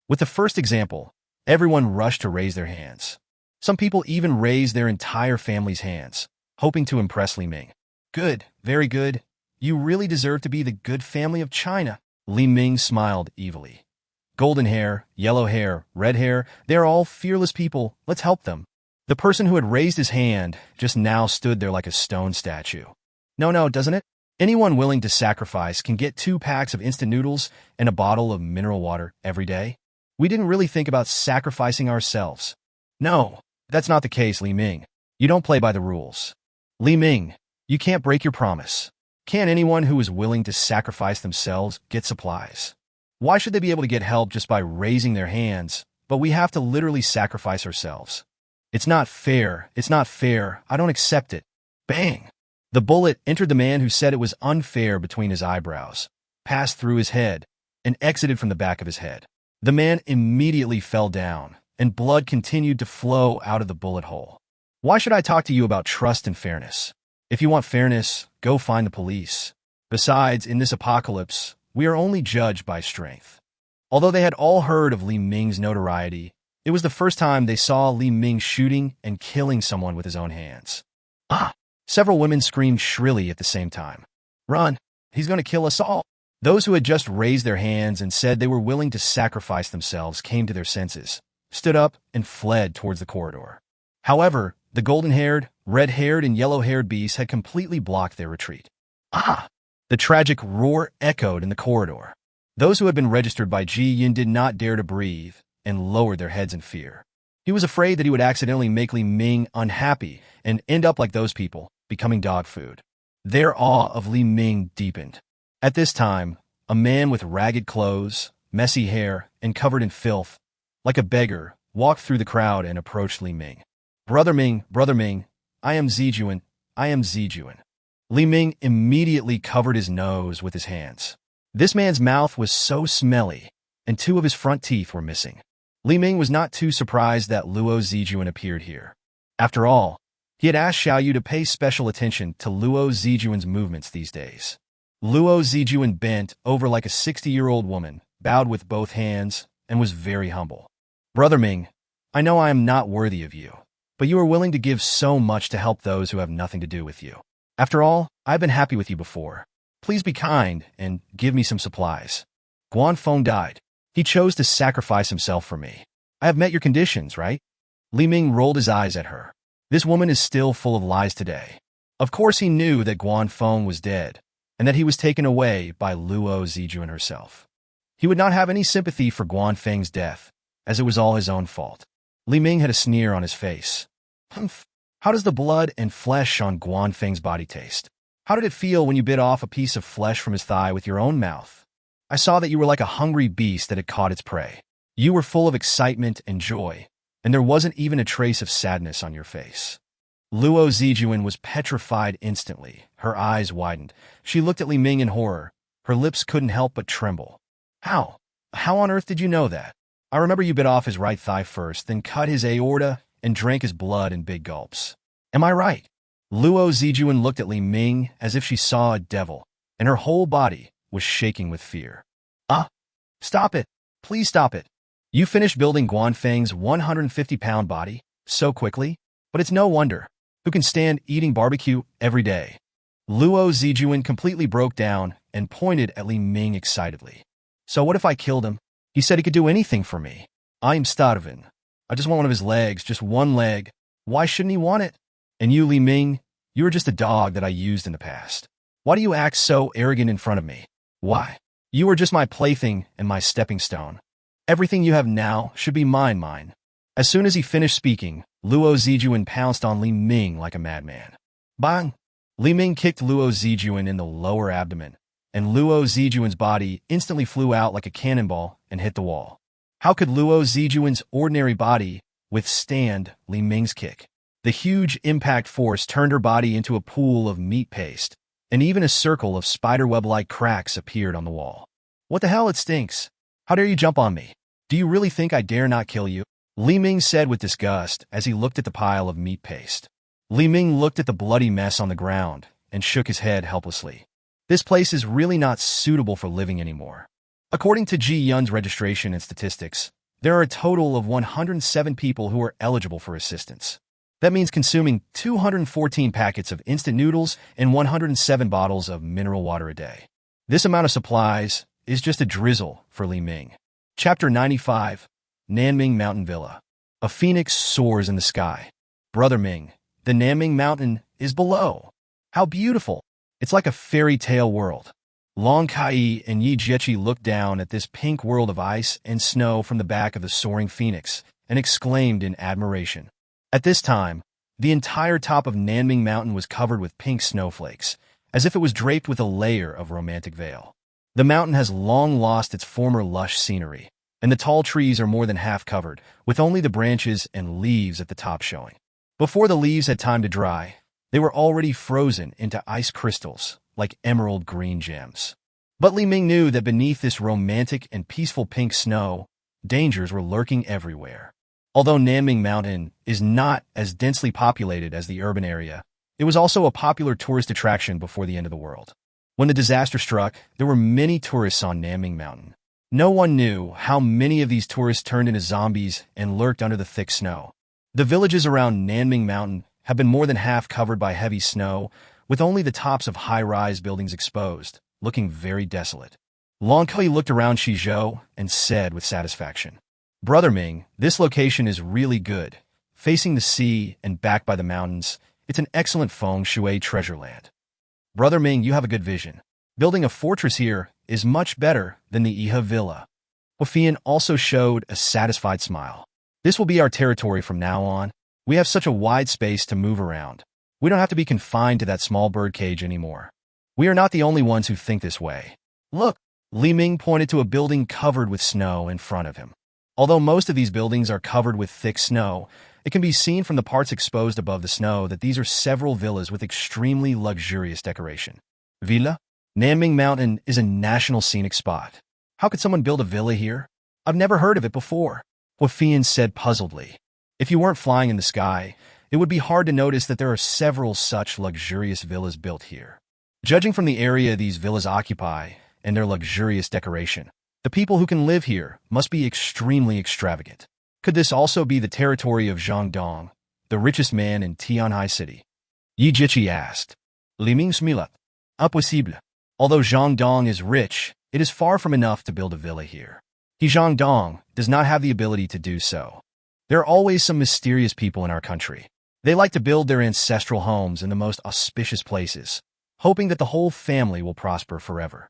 With the first example, everyone rushed to raise their hands. Some people even raised their entire family's hands, hoping to impress Li Ming. Good, very good. You really deserve to be the good family of China. Li Ming smiled evilly. Golden hair, yellow hair, red hair, they're all fearless people. Let's help them. The person who had raised his hand just now stood there like a stone statue. No, doesn't it? Anyone willing to sacrifice can get 2 packs of instant noodles and a bottle of mineral water every day. We didn't really think about sacrificing ourselves. No, that's not the case, Li Ming. You don't play by the rules. Li Ming, you can't break your promise. Can't anyone who is willing to sacrifice themselves get supplies? Why should they be able to get help just by raising their hands, but we have to literally sacrifice ourselves? It's not fair. It's not fair. I don't accept it. Bang! The bullet entered the man who said it was unfair between his eyebrows, passed through his head, and exited from the back of his head. The man immediately fell down, and blood continued to flow out of the bullet hole. Why should I talk to you about trust and fairness? If you want fairness, go find the police. Besides, in this apocalypse, we are only judged by strength. Although they had all heard of Li Ming's notoriety, it was the first time they saw Li Ming shooting and killing someone with his own hands. Ah! Several women screamed shrilly at the same time. Run! He's going to kill us all! Those who had just raised their hands and said they were willing to sacrifice themselves came to their senses, stood up, and fled towards the corridor. However, the golden-haired, red-haired, and yellow-haired beasts had completely blocked their retreat. Ah! The tragic roar echoed in the corridor. Those who had been registered by Ji Yun did not dare to breathe and lowered their heads in fear. He was afraid that he would accidentally make Li Ming unhappy and end up like those people, becoming dog food. Their awe of Li Ming deepened. At this time, a man with ragged clothes, messy hair, and covered in filth, like a beggar, walked through the crowd and approached Li Ming. Brother Ming, I am Zijuan. Li Ming immediately covered his nose with his hands. This man's mouth was so smelly, and 2 of his front teeth were missing. Li Ming was not too surprised that Luo Zijuan appeared here. After all, he had asked Xiao Yu to pay special attention to Luo Zijuan's movements these days. Luo Zijuan bent over like a 60-year-old woman, bowed with both hands, and was very humble. Brother Ming, I know I am not worthy of you, but you are willing to give so much to help those who have nothing to do with you. After all, I've been happy with you before. Please be kind and give me some supplies. Guanfeng died. He chose to sacrifice himself for me. I have met your conditions, right? Li Ming rolled his eyes at her. This woman is still full of lies today. Of course he knew that Guanfeng was dead, and that he was taken away by Luo Zijuan herself. He would not have any sympathy for Guanfeng's death, as it was all his own fault. Li Ming had a sneer on his face. Humph. How does the blood and flesh on Guanfeng's body taste? How did it feel when you bit off a piece of flesh from his thigh with your own mouth? I saw that you were like a hungry beast that had caught its prey. You were full of excitement and joy, and there wasn't even a trace of sadness on your face. Luo Zijuan was petrified instantly. Her eyes widened. She looked at Li Ming in horror. Her lips couldn't help but tremble. How? How on earth did you know that? I remember you bit off his right thigh first, then cut his aorta and drank his blood in big gulps. Am I right? Luo Zijuan looked at Li Ming as if she saw a devil, and her whole body was shaking with fear. Stop it. Please stop it. You finished building Guanfeng's 150-pound body so quickly, but it's no wonder. Who can stand eating barbecue every day? Luo Zijuan completely broke down and pointed at Li Ming excitedly. So what if I killed him? He said he could do anything for me. I am starving. I just want one of his legs, just one leg. Why shouldn't he want it? And you, Li Ming, you were just a dog that I used in the past. Why do you act so arrogant in front of me? Why? You are just my plaything and my stepping stone. Everything you have now should be mine. As soon as he finished speaking, Luo Zijuan pounced on Li Ming like a madman. Bang! Li Ming kicked Luo Zijuan in the lower abdomen, and Luo Zijuan's body instantly flew out like a cannonball and hit the wall. How could Luo Zijuan's ordinary body withstand Li Ming's kick? The huge impact force turned her body into a pool of meat paste, and even a circle of spiderweb-like cracks appeared on the wall. What the hell, it stinks. How dare you jump on me? Do you really think I dare not kill you? Li Ming said with disgust as he looked at the pile of meat paste. Li Ming looked at the bloody mess on the ground and shook his head helplessly. This place is really not suitable for living anymore. According to Ji Yun's registration and statistics, there are a total of 107 people who are eligible for assistance. That means consuming 214 packets of instant noodles and 107 bottles of mineral water a day. This amount of supplies is just a drizzle for Li Ming. Chapter 95, Nanming Mountain Villa. A phoenix soars in the sky. Brother Ming, the Nanming Mountain is below. How beautiful! It's like a fairy tale world. Long Kai and Yi Jiechi looked down at this pink world of ice and snow from the back of the soaring phoenix and exclaimed in admiration. At this time, the entire top of Nanming Mountain was covered with pink snowflakes, as if it was draped with a layer of romantic veil. The mountain has long lost its former lush scenery, and the tall trees are more than half covered, with only the branches and leaves at the top showing. Before the leaves had time to dry, they were already frozen into ice crystals, like emerald green gems. But Li Ming knew that beneath this romantic and peaceful pink snow, dangers were lurking everywhere. Although Nanming Mountain is not as densely populated as the urban area, it was also a popular tourist attraction before the end of the world. When the disaster struck, there were many tourists on Nanming Mountain. No one knew how many of these tourists turned into zombies and lurked under the thick snow. The villages around Nanming Mountain have been more than half covered by heavy snow, with only the tops of high-rise buildings exposed, looking very desolate. Long Kui looked around Shizhou and said with satisfaction, Brother Ming, this location is really good. Facing the sea and backed by the mountains, it's an excellent feng shui treasure land. Brother Ming, you have a good vision. Building a fortress here is much better than the Iha Villa. Huafian also showed a satisfied smile. This will be our territory from now on. We have such a wide space to move around. We don't have to be confined to that small bird cage anymore. We are not the only ones who think this way. Look, Li Ming pointed to a building covered with snow in front of him. Although most of these buildings are covered with thick snow, it can be seen from the parts exposed above the snow that these are several villas with extremely luxurious decoration. Villa? Nanming Mountain is a national scenic spot. How could someone build a villa here? I've never heard of it before. Huafian said puzzledly. If you weren't flying in the sky, it would be hard to notice that there are several such luxurious villas built here. Judging from the area these villas occupy and their luxurious decoration, the people who can live here must be extremely extravagant. Could this also be the territory of Zhang Dong, the richest man in Tianhai City? Yi Jiqi asked. Li Ming smiled. Impossible. Although Zhang Dong is rich, it is far from enough to build a villa here. He Zhang Dong does not have the ability to do so. There are always some mysterious people in our country. They like to build their ancestral homes in the most auspicious places, hoping that the whole family will prosper forever.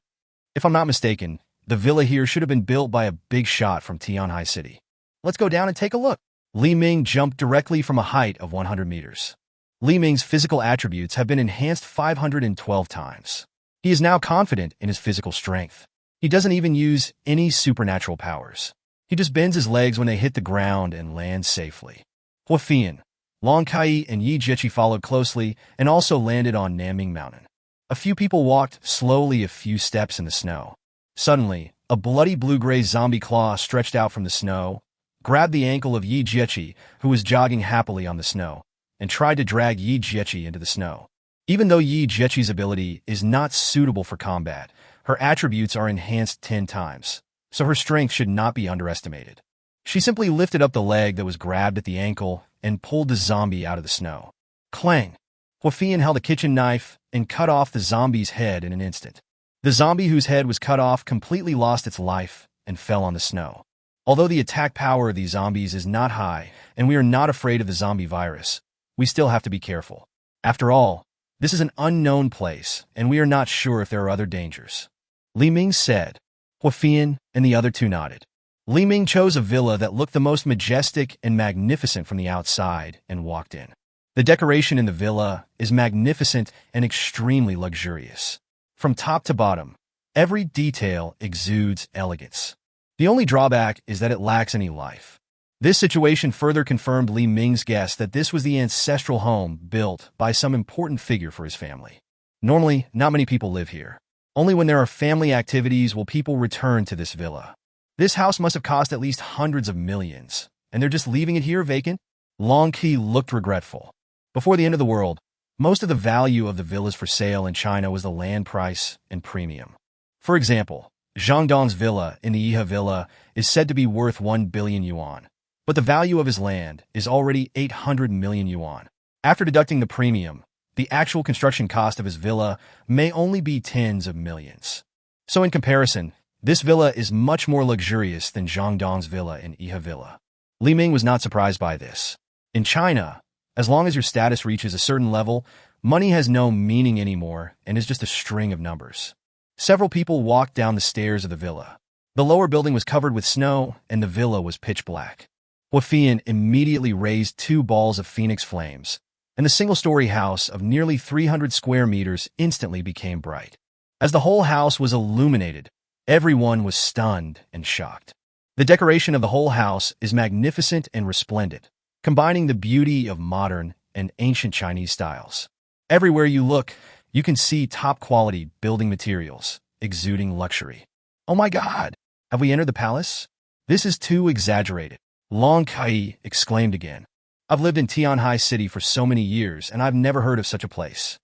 If I'm not mistaken, the villa here should have been built by a big shot from Tianhai City. Let's go down and take a look. Li Ming jumped directly from a height of 100 meters. Li Ming's physical attributes have been enhanced 512 times. He is now confident in his physical strength. He doesn't even use any supernatural powers. He just bends his legs when they hit the ground and lands safely. Huafian, Long Kai, and Yi Jiqi followed closely and also landed on Nanming Mountain. A few people walked slowly a few steps in the snow. Suddenly, a bloody blue-gray zombie claw stretched out from the snow, grabbed the ankle of Yi Jiqi, who was jogging happily on the snow, and tried to drag Yi Jiqi into the snow. Even though Yi Jiqi's ability is not suitable for combat, her attributes are enhanced 10 times, so her strength should not be underestimated. She simply lifted up the leg that was grabbed at the ankle and pulled the zombie out of the snow. Clang! Huafian held a kitchen knife and cut off the zombie's head in an instant. The zombie whose head was cut off completely lost its life and fell on the snow. Although the attack power of these zombies is not high and we are not afraid of the zombie virus, we still have to be careful. After all, this is an unknown place and we are not sure if there are other dangers. Li Ming said. Huafian and the other two nodded. Li Ming chose a villa that looked the most majestic and magnificent from the outside and walked in. The decoration in the villa is magnificent and extremely luxurious. From top to bottom, every detail exudes elegance. The only drawback is that it lacks any life. This situation further confirmed Li Ming's guess that this was the ancestral home built by some important figure for his family. Normally, not many people live here. Only when there are family activities will people return to this villa. This house must have cost at least hundreds of millions, and they're just leaving it here vacant? Long Qi looked regretful. Before the end of the world, most of the value of the villas for sale in China was the land price and premium. For example, Zhang Dong's villa in the Yihe Villa is said to be worth 1 billion yuan, but the value of his land is already 800 million yuan. After deducting the premium, the actual construction cost of his villa may only be tens of millions. So in comparison, this villa is much more luxurious than Zhang Dong's villa in Yihe Villa. Li Ming was not surprised by this. In China, as long as your status reaches a certain level, money has no meaning anymore and is just a string of numbers. Several people walked down the stairs of the villa. The lower building was covered with snow and the villa was pitch black. Huafian immediately raised 2 balls of phoenix flames, and the single-story house of nearly 300 square meters instantly became bright. As the whole house was illuminated, everyone was stunned and shocked. The decoration of the whole house is magnificent and resplendent, combining the beauty of modern and ancient Chinese styles. Everywhere you look, you can see top-quality building materials, exuding luxury. Oh my God! Have we entered the palace? This is too exaggerated. Long Kai exclaimed again. I've lived in Tianhai City for so many years, and I've never heard of such a place.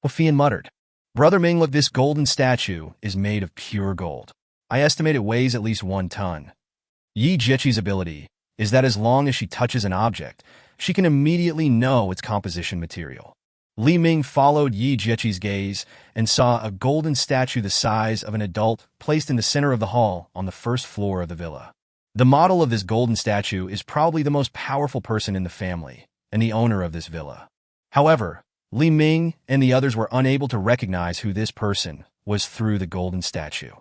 Huafian muttered. Brother Ming, look, this golden statue is made of pure gold. I estimate it weighs at least 1 ton. Yi Jiqi's ability is that as long as she touches an object, she can immediately know its composition material. Li Ming followed Yi Jiqi's gaze and saw a golden statue the size of an adult placed in the center of the hall on the first floor of the villa. The model of this golden statue is probably the most powerful person in the family and the owner of this villa. However, Li Ming and the others were unable to recognize who this person was through the golden statue.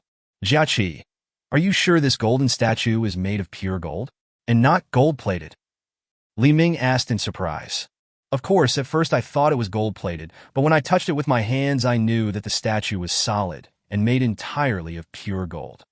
Jiaqi, are you sure this golden statue is made of pure gold and not gold-plated? Li Ming asked in surprise. Of course, at first I thought it was gold-plated, but when I touched it with my hands, I knew that the statue was solid and made entirely of pure gold.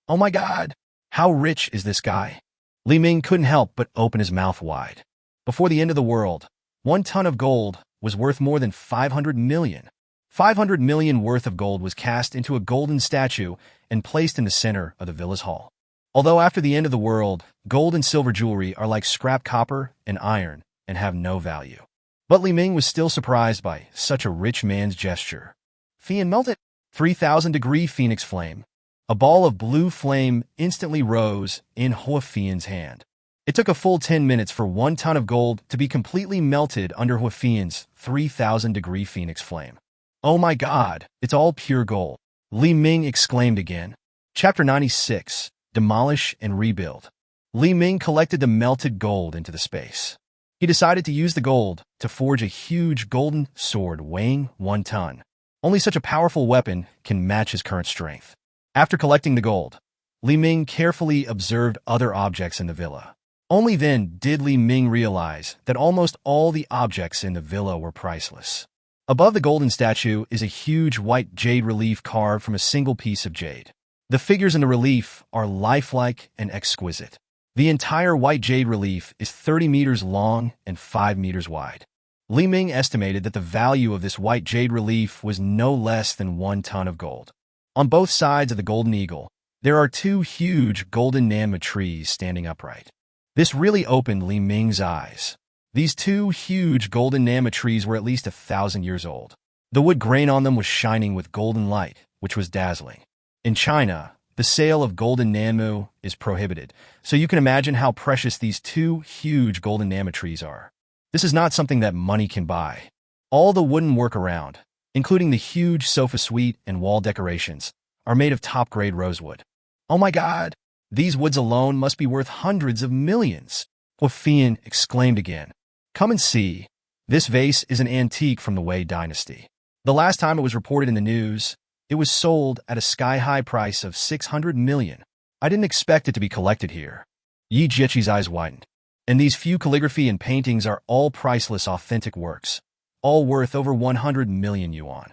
Oh my God! How rich is this guy? Li Ming couldn't help but open his mouth wide. Before the end of the world, 1 ton of gold was worth more than 500 million. 500 million worth of gold was cast into a golden statue and placed in the center of the villa's hall. Although after the end of the world, gold and silver jewelry are like scrap copper and iron and have no value. But Li Ming was still surprised by such a rich man's gesture. Fian melted. 3,000-degree phoenix flame. A ball of blue flame instantly rose in Hua Fian's hand. It took a full 10 minutes for 1 ton of gold to be completely melted under Hua Fian's 3,000-degree phoenix flame. Oh my god, it's all pure gold. Li Ming exclaimed again. Chapter 96, Demolish and Rebuild. Li Ming collected the melted gold into the space. He decided to use the gold to forge a huge golden sword weighing 1 ton. Only such a powerful weapon can match his current strength. After collecting the gold, Li Ming carefully observed other objects in the villa. Only then did Li Ming realize that almost all the objects in the villa were priceless. Above the golden statue is a huge white jade relief carved from a single piece of jade. The figures in the relief are lifelike and exquisite. The entire white jade relief is 30 meters long and 5 meters wide. Li Ming estimated that the value of this white jade relief was no less than 1 ton of gold. On both sides of the golden eagle, there are 2 huge golden nanma trees standing upright. This really opened Li Ming's eyes. These 2 huge golden nanma trees were at least 1,000 years old. The wood grain on them was shining with golden light, which was dazzling. In China, the sale of golden nanmu is prohibited, so you can imagine how precious these 2 huge golden nanma trees are. This is not something that money can buy. All the wooden work around, including the huge sofa suite and wall decorations, are made of top-grade rosewood. Oh my god! These woods alone must be worth hundreds of millions. Hua Fian exclaimed again. Come and see. This vase is an antique from the Wei dynasty. The last time it was reported in the news, it was sold at a sky-high price of 600 million. I didn't expect it to be collected here. Yi Jieqi's eyes widened. And these few calligraphy and paintings are all priceless authentic works, all worth over 100 million yuan.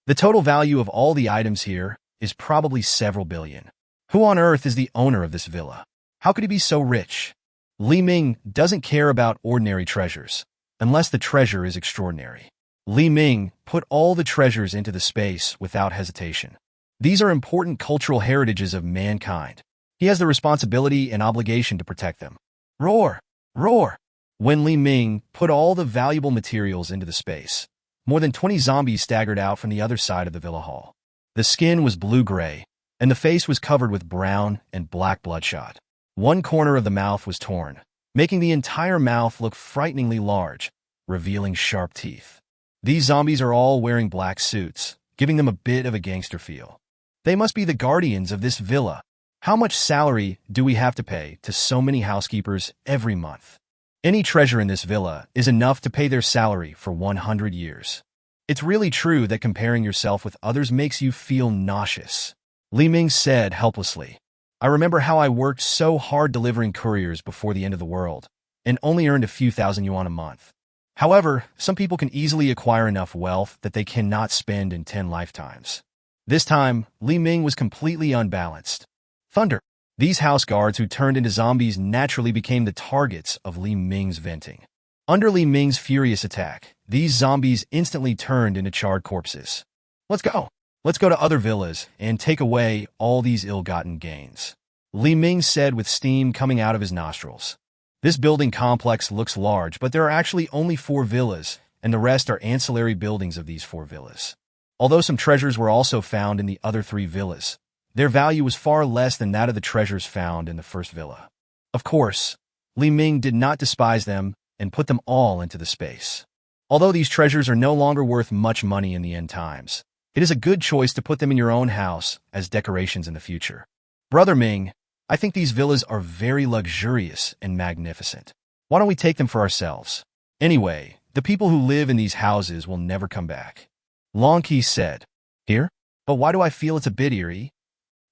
The total value of all the items here is probably several billion. Who on earth is the owner of this villa? How could he be so rich? Li Ming doesn't care about ordinary treasures, unless the treasure is extraordinary. Li Ming put all the treasures into the space without hesitation. These are important cultural heritages of mankind. He has the responsibility and obligation to protect them. Roar! Roar! When Li Ming put all the valuable materials into the space, more than 20 zombies staggered out from the other side of the villa hall. The skin was blue-gray, and the face was covered with brown and black bloodshot. One corner of the mouth was torn, making the entire mouth look frighteningly large, revealing sharp teeth. These zombies are all wearing black suits, giving them a bit of a gangster feel. They must be the guardians of this villa. How much salary do we have to pay to so many housekeepers every month? Any treasure in this villa is enough to pay their salary for 100 years. It's really true that comparing yourself with others makes you feel nauseous. Li Ming said helplessly. I remember how I worked so hard delivering couriers before the end of the world, and only earned a few thousand yuan a month. However, some people can easily acquire enough wealth that they cannot spend in 10 lifetimes. This time, Li Ming was completely unbalanced. Thunder! These house guards who turned into zombies naturally became the targets of Li Ming's venting. Under Li Ming's furious attack, these zombies instantly turned into charred corpses. Let's go! Let's go to other villas and take away all these ill-gotten gains. Li Ming said with steam coming out of his nostrils. This building complex looks large, but there are actually only 4 villas, and the rest are ancillary buildings of these 4 villas. Although some treasures were also found in the other 3 villas, their value was far less than that of the treasures found in the first villa. Of course, Li Ming did not despise them and put them all into the space. Although these treasures are no longer worth much money in the end times, it is a good choice to put them in your own house as decorations in the future. Brother Ming, I think these villas are very luxurious and magnificent. Why don't we take them for ourselves? Anyway, the people who live in these houses will never come back. Long Qi said. Here? But why do I feel it's a bit eerie?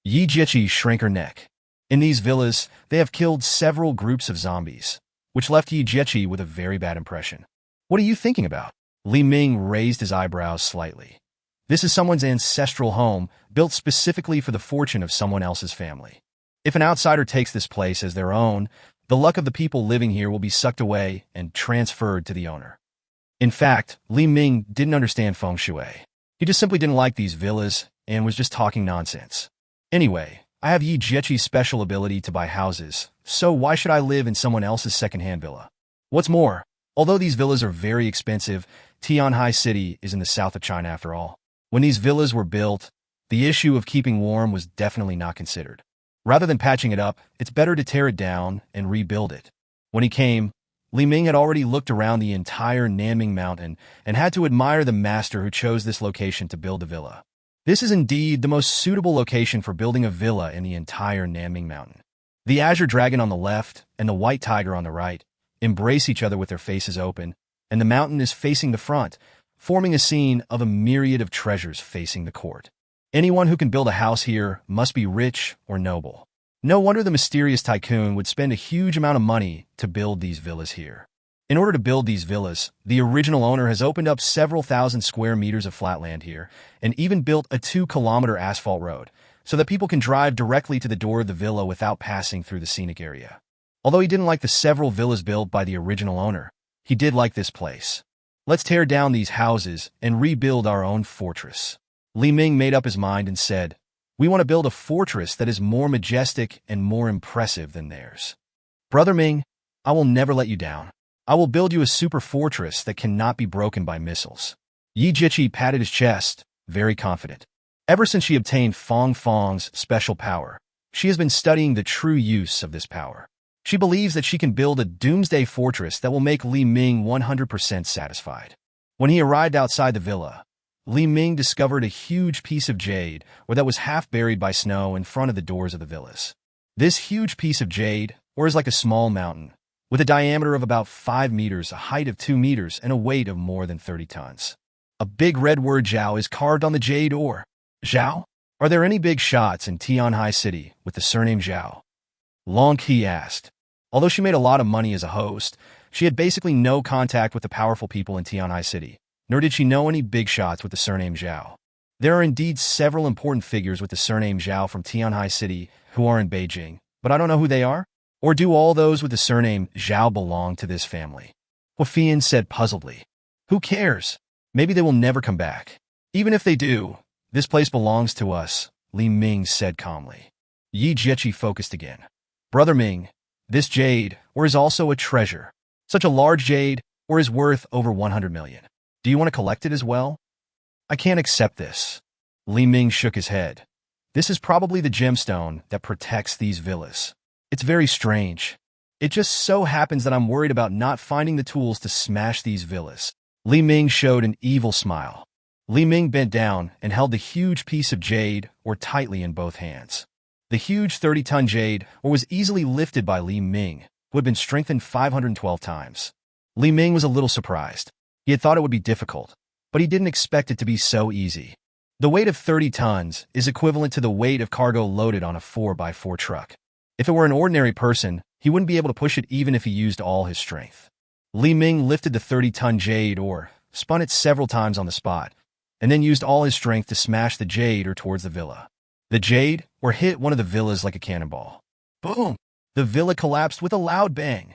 Yi Jieqi shrank her neck. In these villas, they have killed several groups of zombies, which left Yi Jieqi with a very bad impression. What are you thinking about? Li Ming raised his eyebrows slightly. This is someone's ancestral home, built specifically for the fortune of someone else's family. If an outsider takes this place as their own, the luck of the people living here will be sucked away and transferred to the owner. In fact, Li Ming didn't understand feng shui. He just simply didn't like these villas and was just talking nonsense. Anyway, I have Yi Jiechi's special ability to buy houses, so why should I live in someone else's second-hand villa? What's more, although these villas are very expensive, Tianhai City is in the south of China after all. When these villas were built, the issue of keeping warm was definitely not considered. Rather than patching it up, it's better to tear it down and rebuild it. When he came, Li Ming had already looked around the entire Nanming Mountain and had to admire the master who chose this location to build a villa. This is indeed the most suitable location for building a villa in the entire Nanming Mountain. The azure dragon on the left and the white tiger on the right embrace each other with their faces open, and the mountain is facing the front, forming a scene of a myriad of treasures facing the court. Anyone who can build a house here must be rich or noble. No wonder the mysterious tycoon would spend a huge amount of money to build these villas here. In order to build these villas, the original owner has opened up several thousand square meters of flat land here and even built a 2-kilometer asphalt road so that people can drive directly to the door of the villa without passing through the scenic area. Although he didn't like the several villas built by the original owner, he did like this place. Let's tear down these houses and rebuild our own fortress. Li Ming made up his mind and said, "We want to build a fortress that is more majestic and more impressive than theirs. Brother Ming, I will never let you down. I will build you a super fortress that cannot be broken by missiles." Yi Jiechi patted his chest, very confident. Ever since she obtained Fong Fong's special power, she has been studying the true use of this power. She believes that she can build a doomsday fortress that will make Li Ming 100% satisfied. When he arrived outside the villa, Li Ming discovered a huge piece of jade, or that was half buried by snow in front of the doors of the villas. This huge piece of jade, or is like a small mountain, with a diameter of about 5 meters, a height of 2 meters, and a weight of more than 30 tons. A big red word Zhao is carved on the jade ore. Zhao? Are there any big shots in Tianhai City with the surname Zhao? Long Qi asked. Although she made a lot of money as a host, she had basically no contact with the powerful people in Tianhai City, nor did she know any big shots with the surname Zhao. There are indeed several important figures with the surname Zhao from Tianhai City who are in Beijing, but I don't know who they are. Or do all those with the surname Zhao belong to this family? Huafian said puzzledly. Who cares? Maybe they will never come back. Even if they do, this place belongs to us, Li Ming said calmly. Yi Jiechi focused again. Brother Ming, this jade, or is also a treasure. Such a large jade, or is worth over 100 million. Do you want to collect it as well? I can't accept this. Li Ming shook his head. This is probably the gemstone that protects these villas. It's very strange. It just so happens that I'm worried about not finding the tools to smash these villas. Li Ming showed an evil smile. Li Ming bent down and held the huge piece of jade, or tightly in both hands. The huge 30-ton jade, or was easily lifted by Li Ming, who had been strengthened 512 times. Li Ming was a little surprised. He had thought it would be difficult, but he didn't expect it to be so easy. The weight of 30 tons is equivalent to the weight of cargo loaded on a 4x4 truck. If it were an ordinary person, he wouldn't be able to push it even if he used all his strength. Li Ming lifted the 30-ton jade ore, spun it several times on the spot, and then used all his strength to smash the jade ore towards the villa. The jade ore hit one of the villas like a cannonball. Boom! The villa collapsed with a loud bang.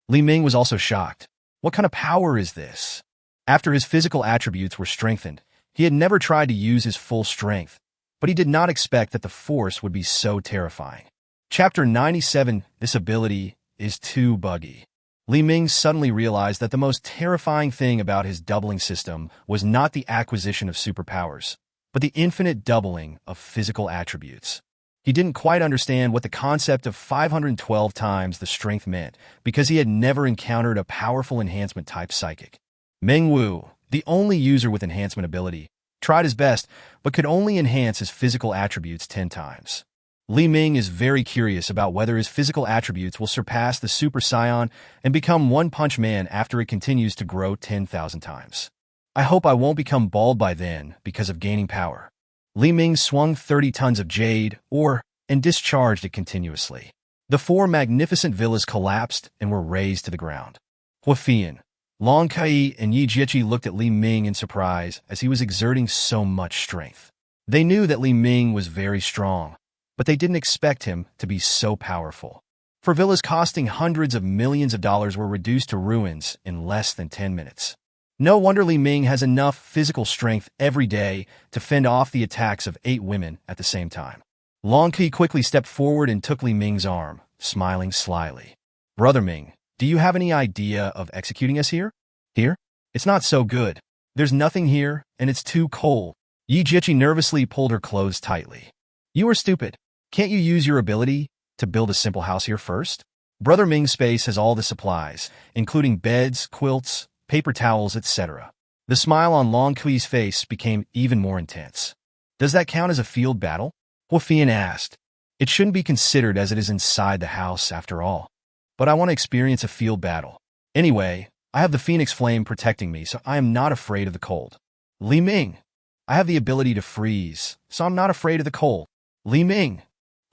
Li Ming was also shocked. What kind of power is this? After his physical attributes were strengthened, he had never tried to use his full strength, but he did not expect that the force would be so terrifying. Chapter 97, This ability is too buggy. Li Ming suddenly realized that the most terrifying thing about his doubling system was not the acquisition of superpowers, but the infinite doubling of physical attributes. He didn't quite understand what the concept of 512 times the strength meant because he had never encountered a powerful enhancement-type psychic. Meng Wu, the only user with enhancement ability, tried his best, but could only enhance his physical attributes 10 times. Li Ming is very curious about whether his physical attributes will surpass the Super Saiyan and become One Punch Man after it continues to grow 10,000 times. I hope I won't become bald by then because of gaining power. Li Ming swung 30 tons of jade ore and discharged it continuously. The 4 magnificent villas collapsed and were razed to the ground. Huafian, Long Kai, and Yi Jiechi looked at Li Ming in surprise as he was exerting so much strength. They knew that Li Ming was very strong, but they didn't expect him to be so powerful. For villas costing hundreds of millions of dollars were reduced to ruins in less than 10 minutes. No wonder Li Ming has enough physical strength every day to fend off the attacks of 8 women at the same time. Long Qi quickly stepped forward and took Li Ming's arm, smiling slyly. Brother Ming, do you have any idea of executing us here? Here? It's not so good. There's nothing here, and it's too cold. Yi Jiqi nervously pulled her clothes tightly. You are stupid. Can't you use your ability to build a simple house here first? Brother Ming's space has all the supplies, including beds, quilts, paper towels, etc. The smile on Long Qi's face became even more intense. Does that count as a field battle? Huafian asked. It shouldn't be considered as it is inside the house after all. But I want to experience a field battle. Anyway, I have the Phoenix Flame protecting me, so I am not afraid of the cold. Li Ming, I have the ability to freeze, so I'm not afraid of the cold. Li Ming.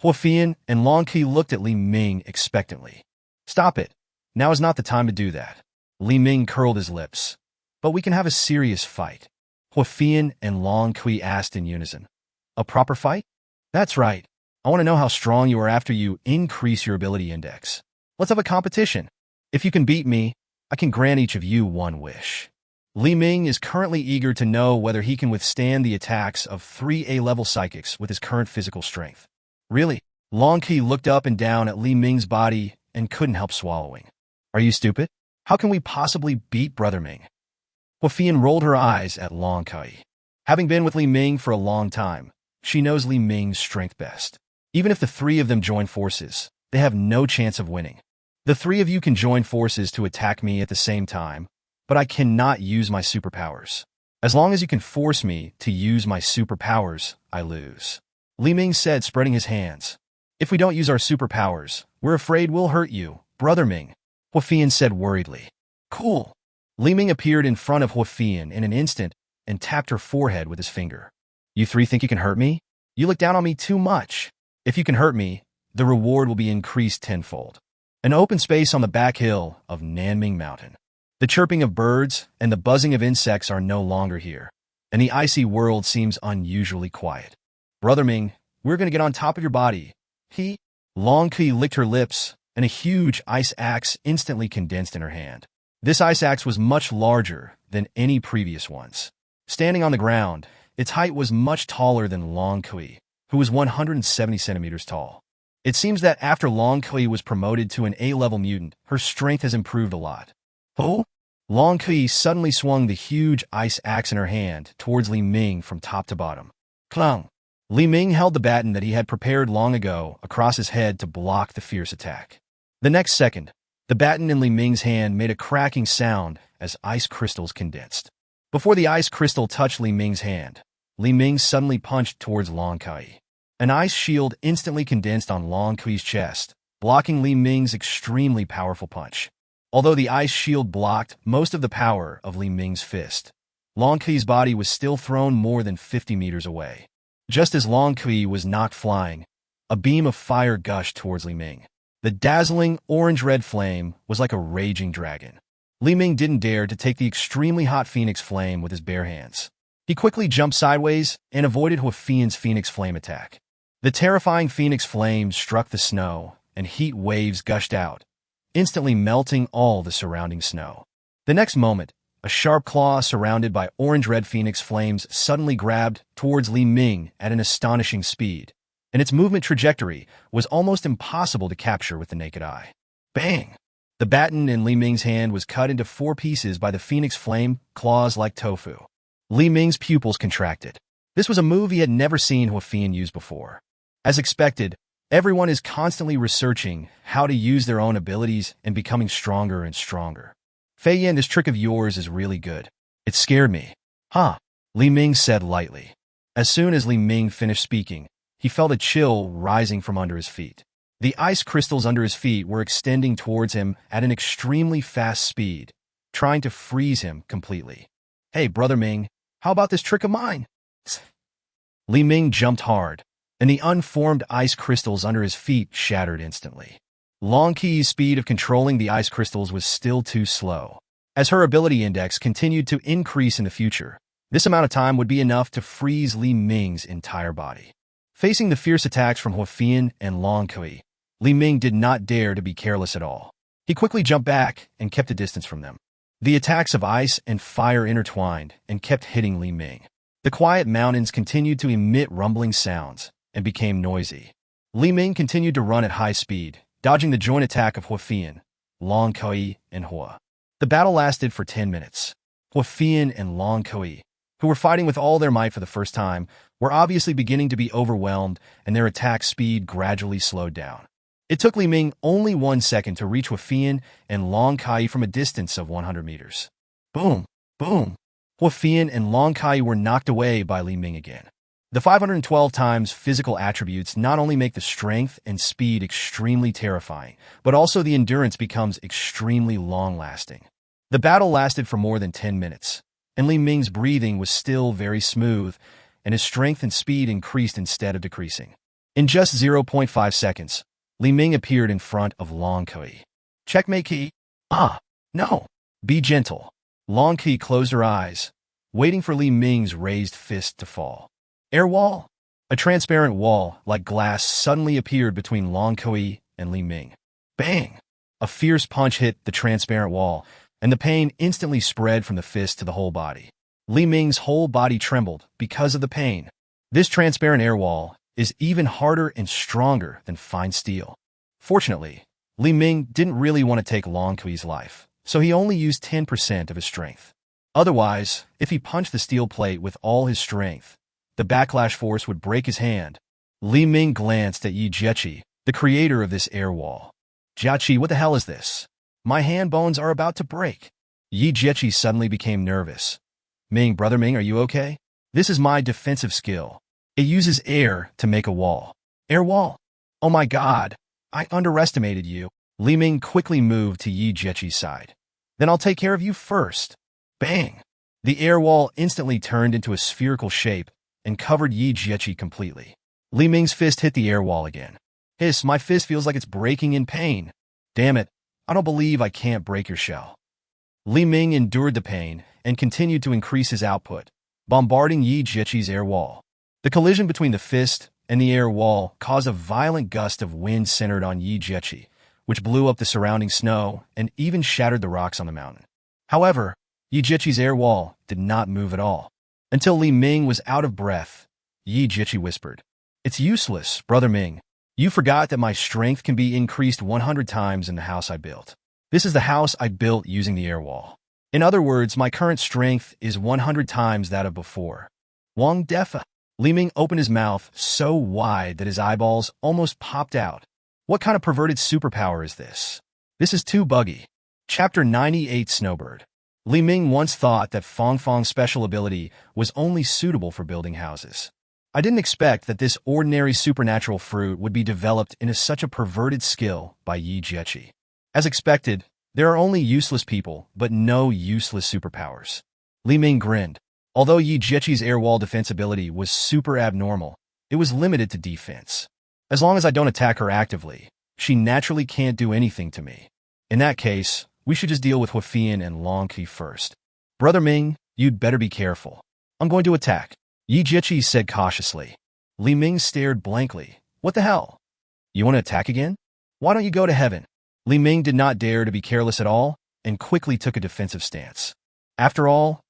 Huafian and Long Qi looked at Li Ming expectantly. Stop it. Now is not the time to do that. Li Ming curled his lips. But we can have a serious fight. Huafian and Long Qi asked in unison. A proper fight? That's right. I want to know how strong you are after you increase your ability index. Let's have a competition. If you can beat me, I can grant each of you one wish. Li Ming is currently eager to know whether he can withstand the attacks of 3 A-level psychics with his current physical strength. Really? Long Qi looked up and down at Li Ming's body and couldn't help swallowing. Are you stupid? How can we possibly beat Brother Ming? Huafian rolled her eyes at Long Qi. Having been with Li Ming for a long time, she knows Li Ming's strength best. Even if the three of them join forces, they have no chance of winning. The three of you can join forces to attack me at the same time, but I cannot use my superpowers. As long as you can force me to use my superpowers, I lose. Li Ming said, spreading his hands. If we don't use our superpowers, we're afraid we'll hurt you, Brother Ming. Huafian said worriedly. Cool. Li Ming appeared in front of Huafian in an instant and tapped her forehead with his finger. You three think you can hurt me? You look down on me too much. If you can hurt me, the reward will be increased tenfold. An open space on the back hill of Nanming Mountain. The chirping of birds and the buzzing of insects are no longer here, and the icy world seems unusually quiet. Brother Ming, we're going to get on top of your body. Long Qi licked her lips, and a huge ice axe instantly condensed in her hand. This ice axe was much larger than any previous ones. Standing on the ground, its height was much taller than Long Qi, who was 170 centimeters tall. It seems that after Long Qi was promoted to an A-level mutant, her strength has improved a lot. Oh? Long Qi suddenly swung the huge ice axe in her hand towards Li Ming from top to bottom. Clang! Li Ming held the baton that he had prepared long ago across his head to block the fierce attack. The next second, the baton in Li Ming's hand made a cracking sound as ice crystals condensed. Before the ice crystal touched Li Ming's hand, Li Ming suddenly punched towards Long Qi. An ice shield instantly condensed on Long Qi's chest, blocking Li Ming's extremely powerful punch. Although the ice shield blocked most of the power of Li Ming's fist, Long Qi's body was still thrown more than 50 meters away. Just as Long Qi was knocked flying, a beam of fire gushed towards Li Ming. The dazzling orange-red flame was like a raging dragon. Li Ming didn't dare to take the extremely hot Phoenix Flame with his bare hands. He quickly jumped sideways and avoided Huafian's Phoenix Flame attack. The terrifying Phoenix Flame struck the snow, and heat waves gushed out, instantly melting all the surrounding snow. The next moment, a sharp claw surrounded by orange-red Phoenix Flames suddenly grabbed towards Li Ming at an astonishing speed, and its movement trajectory was almost impossible to capture with the naked eye. Bang! The baton in Li Ming's hand was cut into 4 pieces by the Phoenix Flame claws like tofu. Li Ming's pupils contracted. This was a move he had never seen Huafian use before. As expected, everyone is constantly researching how to use their own abilities and becoming stronger and stronger. Fei Yan, this trick of yours is really good. It scared me. Huh? Li Ming said lightly. As soon as Li Ming finished speaking, he felt a chill rising from under his feet. The ice crystals under his feet were extending towards him at an extremely fast speed, trying to freeze him completely. Hey, Brother Ming, how about this trick of mine? Li Ming jumped hard, and the unformed ice crystals under his feet shattered instantly. Long Qi's speed of controlling the ice crystals was still too slow. As her ability index continued to increase in the future, this amount of time would be enough to freeze Li Ming's entire body. Facing the fierce attacks from Huafian and Long Qi, Li Ming did not dare to be careless at all. He quickly jumped back and kept a distance from them. The attacks of ice and fire intertwined and kept hitting Li Ming. The quiet mountains continued to emit rumbling sounds, and became noisy. Li Ming continued to run at high speed, dodging the joint attack of Huafian, Long Kui, and Hua. The battle lasted for 10 minutes. Huafian and Long Kui, who were fighting with all their might for the first time, were obviously beginning to be overwhelmed, and their attack speed gradually slowed down. It took Li Ming only 1 second to reach Huafian and Long Kai from a distance of 100 meters. Boom! Boom! Huafian and Long Kai were knocked away by Li Ming again. The 512 times physical attributes not only make the strength and speed extremely terrifying, but also the endurance becomes extremely long-lasting. The battle lasted for more than 10 minutes, and Li Ming's breathing was still very smooth, and his strength and speed increased instead of decreasing. In just 0.5 seconds, Li Ming appeared in front of Long Kui. Checkmate Ki? Ah, no. Be gentle. Long Kui closed her eyes, waiting for Li Ming's raised fist to fall. Air wall. A transparent wall, like glass, suddenly appeared between Long Kui and Li Ming. Bang! A fierce punch hit the transparent wall, and the pain instantly spread from the fist to the whole body. Li Ming's whole body trembled because of the pain. This transparent air wall is even harder and stronger than fine steel. Fortunately, Li Ming didn't really want to take Long Kui's life, so he only used 10% of his strength. Otherwise, if he punched the steel plate with all his strength, the backlash force would break his hand. Li Ming glanced at Yi Jiechi, the creator of this air wall. Jiachi, what the hell is this? My hand bones are about to break. Yi Jiechi suddenly became nervous. Ming, brother Ming, are you okay? This is my defensive skill. It uses air to make a wall. Air wall? Oh my god, I underestimated you. Li Ming quickly moved to Yi Jiechi's side. Then I'll take care of you first. Bang! The air wall instantly turned into a spherical shape and covered Yi Jiechi completely. Li Ming's fist hit the air wall again. Hiss, my fist feels like it's breaking in pain. Damn it, I don't believe I can't break your shell. Li Ming endured the pain and continued to increase his output, bombarding Yi Jiechi's air wall. The collision between the fist and the air wall caused a violent gust of wind centered on Yi Jiechi, which blew up the surrounding snow and even shattered the rocks on the mountain. However, Yi Jiechi's air wall did not move at all. Until Li Ming was out of breath, Yi Jiechi whispered, "It's useless, brother Ming. You forgot that my strength can be increased 100 times in the house I built. This is the house I built using the air wall. In other words, my current strength is 100 times that of before." Wang Defa. Li Ming opened his mouth so wide that his eyeballs almost popped out. What kind of perverted superpower is this? This is too buggy. Chapter 98 Snowbird. Li Ming once thought that Fong Fong's special ability was only suitable for building houses. I didn't expect that this ordinary supernatural fruit would be developed into such a perverted skill by Yi Jiechi. As expected, there are only useless people, but no useless superpowers. Li Ming grinned. Although Yi Jiechi's air wall defense ability was super abnormal, it was limited to defense. As long as I don't attack her actively, she naturally can't do anything to me. In that case, we should just deal with Huafian and Long Kui first. Brother Ming, you'd better be careful. I'm going to attack. Yi Jiechi said cautiously. Li Ming stared blankly. What the hell? You want to attack again? Why don't you go to heaven? Li Ming did not dare to be careless at all and quickly took a defensive stance. After all,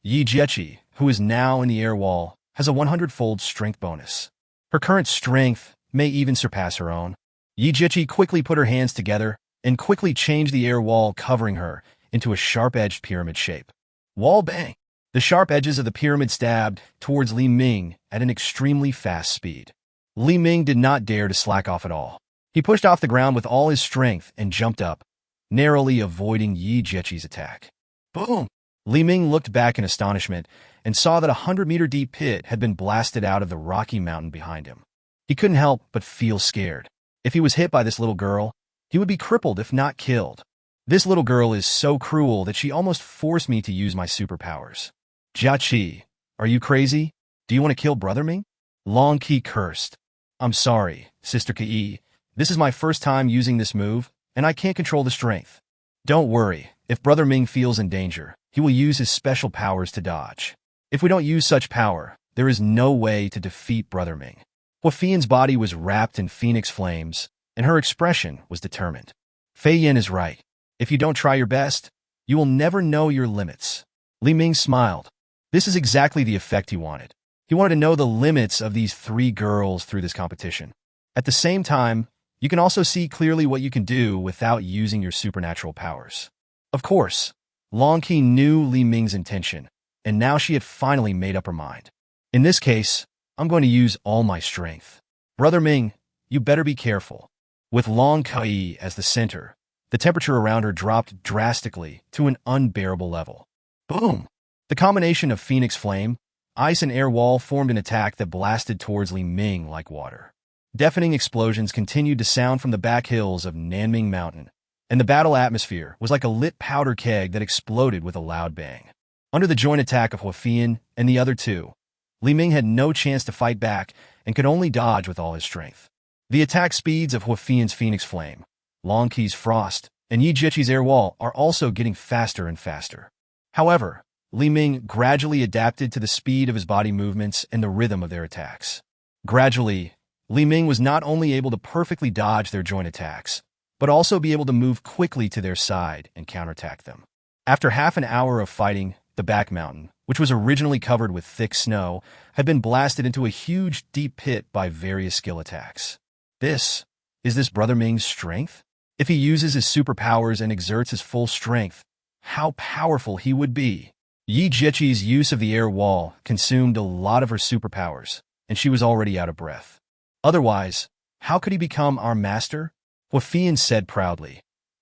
Yi Jiechi, who is now in the air wall, has a 100-fold strength bonus. Her current strength may even surpass her own. Yi Jiechi quickly put her hands together and quickly changed the air wall covering her into a sharp-edged pyramid shape. Wall bang! The sharp edges of the pyramid stabbed towards Li Ming at an extremely fast speed. Li Ming did not dare to slack off at all. He pushed off the ground with all his strength and jumped up, narrowly avoiding Yi Jiechi's attack. Boom! Li Ming looked back in astonishment and saw that a 100-meter deep pit had been blasted out of the rocky mountain behind him. He couldn't help but feel scared. If he was hit by this little girl, he would be crippled if not killed. This little girl is so cruel that she almost forced me to use my superpowers. Jiachi, are you crazy? Do you want to kill Brother Ming? Long Kui cursed. I'm sorry, Sister Ki. This is my first time using this move, and I can't control the strength. Don't worry, if Brother Ming feels in danger, he will use his special powers to dodge. If we don't use such power, there is no way to defeat Brother Ming. Huafian's body was wrapped in phoenix flames, and her expression was determined. Fei Yan is right. If you don't try your best, you will never know your limits. Li Ming smiled. This is exactly the effect he wanted. He wanted to know the limits of these three girls through this competition. At the same time, you can also see clearly what you can do without using your supernatural powers. Of course, Long Qi knew Li Ming's intention, and now she had finally made up her mind. In this case, I'm going to use all my strength. Brother Ming, you better be careful. With Long Qi as the center, the temperature around her dropped drastically to an unbearable level. Boom! The combination of Phoenix Flame, ice and air wall formed an attack that blasted towards Li Ming like water. Deafening explosions continued to sound from the back hills of Nanming Mountain, and the battle atmosphere was like a lit powder keg that exploded with a loud bang. Under the joint attack of Huafian and the other two, Li Ming had no chance to fight back and could only dodge with all his strength. The attack speeds of Huafian's Phoenix Flame, Long Qi's Frost, and Yi Jieqi's Air Wall are also getting faster and faster. However, Li Ming gradually adapted to the speed of his body movements and the rhythm of their attacks. Gradually, Li Ming was not only able to perfectly dodge their joint attacks, but also be able to move quickly to their side and counterattack them. After half an hour of fighting, the back mountain, which was originally covered with thick snow, had been blasted into a huge, deep pit by various skill attacks. Is this Brother Ming's strength? If he uses his superpowers and exerts his full strength, how powerful he would be. Yi Jieqi's use of the air wall consumed a lot of her superpowers, and she was already out of breath. Otherwise, how could he become our master? Huafian said proudly.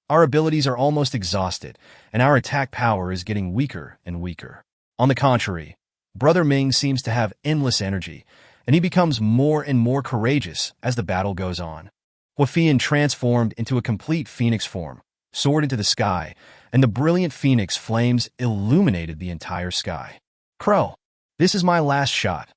Our abilities are almost exhausted, and our attack power is getting weaker and weaker. On the contrary, Brother Ming seems to have endless energy, and he becomes more and more courageous as the battle goes on. Huafian transformed into a complete phoenix form, soared into the sky, and the brilliant phoenix flames illuminated the entire sky. Crow, this is my last shot.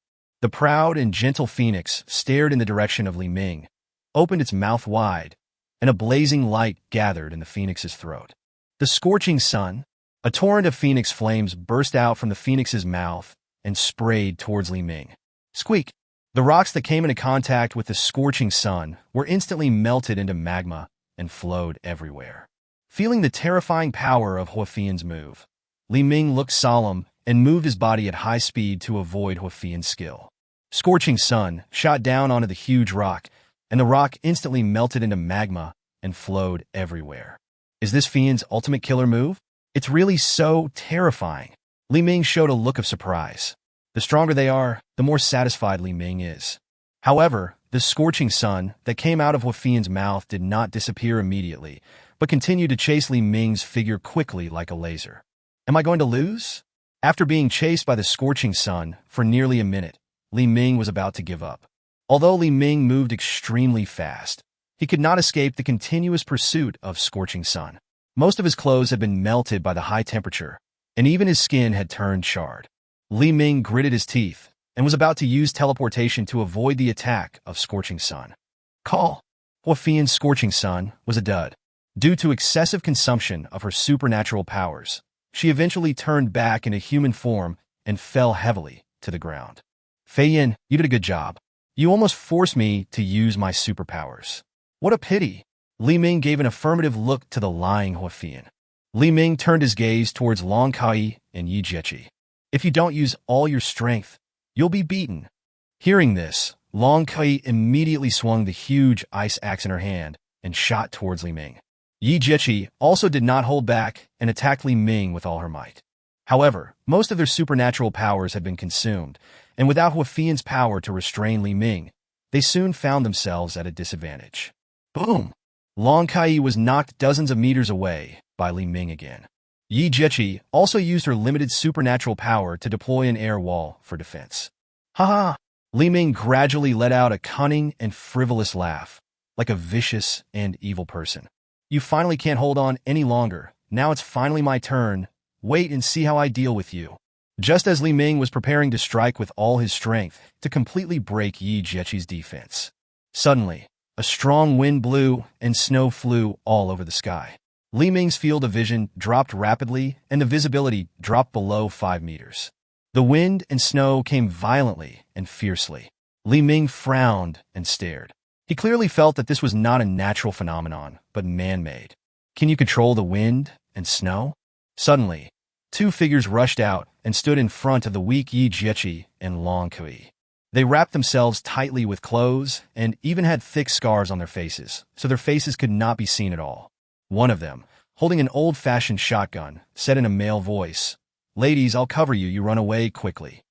The proud and gentle phoenix stared in the direction of Li Ming, opened its mouth wide, and a blazing light gathered in the phoenix's throat. The scorching sun, a torrent of phoenix flames burst out from the phoenix's mouth and sprayed towards Li Ming. Squeak! The rocks that came into contact with the scorching sun were instantly melted into magma and flowed everywhere. Feeling the terrifying power of Huafian's move, Li Ming looked solemn and moved his body at high speed to avoid Huafian's skill. Scorching sun shot down onto the huge rock, and the rock instantly melted into magma and flowed everywhere. Is this Fian's ultimate killer move? It's really so terrifying. Li Ming showed a look of surprise. The stronger they are, the more satisfied Li Ming is. However, the scorching sun that came out of Huafian's mouth did not disappear immediately, but continued to chase Li Ming's figure quickly like a laser. Am I going to lose? After being chased by the scorching sun for nearly a minute, Li Ming was about to give up. Although Li Ming moved extremely fast, he could not escape the continuous pursuit of scorching sun. Most of his clothes had been melted by the high temperature, and even his skin had turned charred. Li Ming gritted his teeth and was about to use teleportation to avoid the attack of scorching sun. Call! Huafian's scorching sun was a dud. Due to excessive consumption of her supernatural powers, she eventually turned back into human form and fell heavily to the ground. Fei Yin, you did a good job. You almost forced me to use my superpowers. What a pity. Li Ming gave an affirmative look to the lying Huafian. Li Ming turned his gaze towards Long Kai and Yi Jieqi. If you don't use all your strength, you'll be beaten. Hearing this, Long Kai immediately swung the huge ice axe in her hand and shot towards Li Ming. Yi Jieqi also did not hold back and attacked Li Ming with all her might. However, most of their supernatural powers had been consumed, and without Huafian's power to restrain Li Ming, they soon found themselves at a disadvantage. Boom! Long Kai was knocked dozens of meters away by Li Ming again. Yi Jieqi also used her limited supernatural power to deploy an air wall for defense. Ha! Li Ming gradually let out a cunning and frivolous laugh, like a vicious and evil person. You finally can't hold on any longer. Now it's finally my turn. Wait and see how I deal with you. Just as Li Ming was preparing to strike with all his strength to completely break Yi Jieqi's defense, suddenly, a strong wind blew and snow flew all over the sky. Li Ming's field of vision dropped rapidly and the visibility dropped below 5 meters. The wind and snow came violently and fiercely. Li Ming frowned and stared. He clearly felt that this was not a natural phenomenon, but man-made. Can you control the wind and snow? Suddenly, Two figures rushed out and stood in front of the weak Yi Jiechi and Long Kui. They wrapped themselves tightly with clothes and even had thick scars on their faces, so their faces could not be seen at all. One of them, holding an old-fashioned shotgun, said in a male voice, "Ladies, I'll cover you, you run away quickly."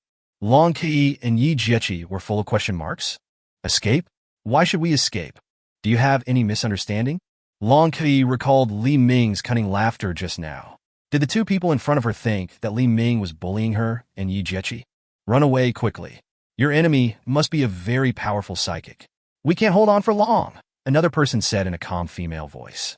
Long Kui and Yi Jiechi were full of question marks. Escape? Why should we escape? Do you have any misunderstanding? Long Kui recalled Li Ming's cunning laughter just now. Did the two people in front of her think that Li Ming was bullying her and Yi Jiechi? Run away quickly. Your enemy must be a very powerful psychic. We can't hold on for long, another person said in a calm female voice.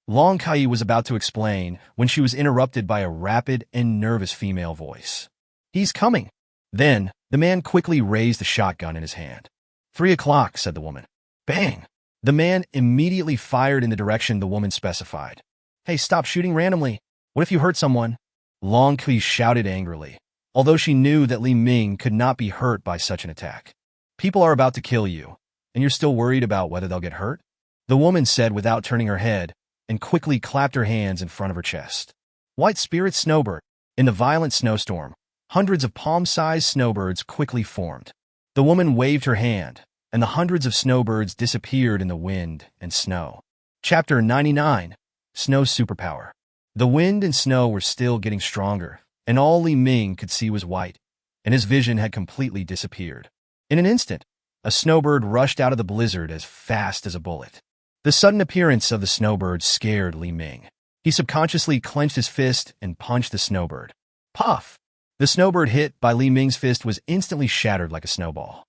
Long Kai was about to explain when she was interrupted by a rapid and nervous female voice. He's coming. Then, the man quickly raised the shotgun in his hand. 3 o'clock, said the woman. Bang! The man immediately fired in the direction the woman specified. Hey, stop shooting randomly. What if you hurt someone? Long Kui shouted angrily, although she knew that Li Ming could not be hurt by such an attack. People are about to kill you, and you're still worried about whether they'll get hurt? The woman said without turning her head, and quickly clapped her hands in front of her chest. White spirit snowbird. In the violent snowstorm, hundreds of palm-sized snowbirds quickly formed. The woman waved her hand, and the hundreds of snowbirds disappeared in the wind and snow. Chapter 99. Snow's Superpower. The wind and snow were still getting stronger, and all Li Ming could see was white, and his vision had completely disappeared. In an instant, a snowbird rushed out of the blizzard as fast as a bullet. The sudden appearance of the snowbird scared Li Ming. He subconsciously clenched his fist and punched the snowbird. Puff! The snowbird hit by Li Ming's fist was instantly shattered like a snowball.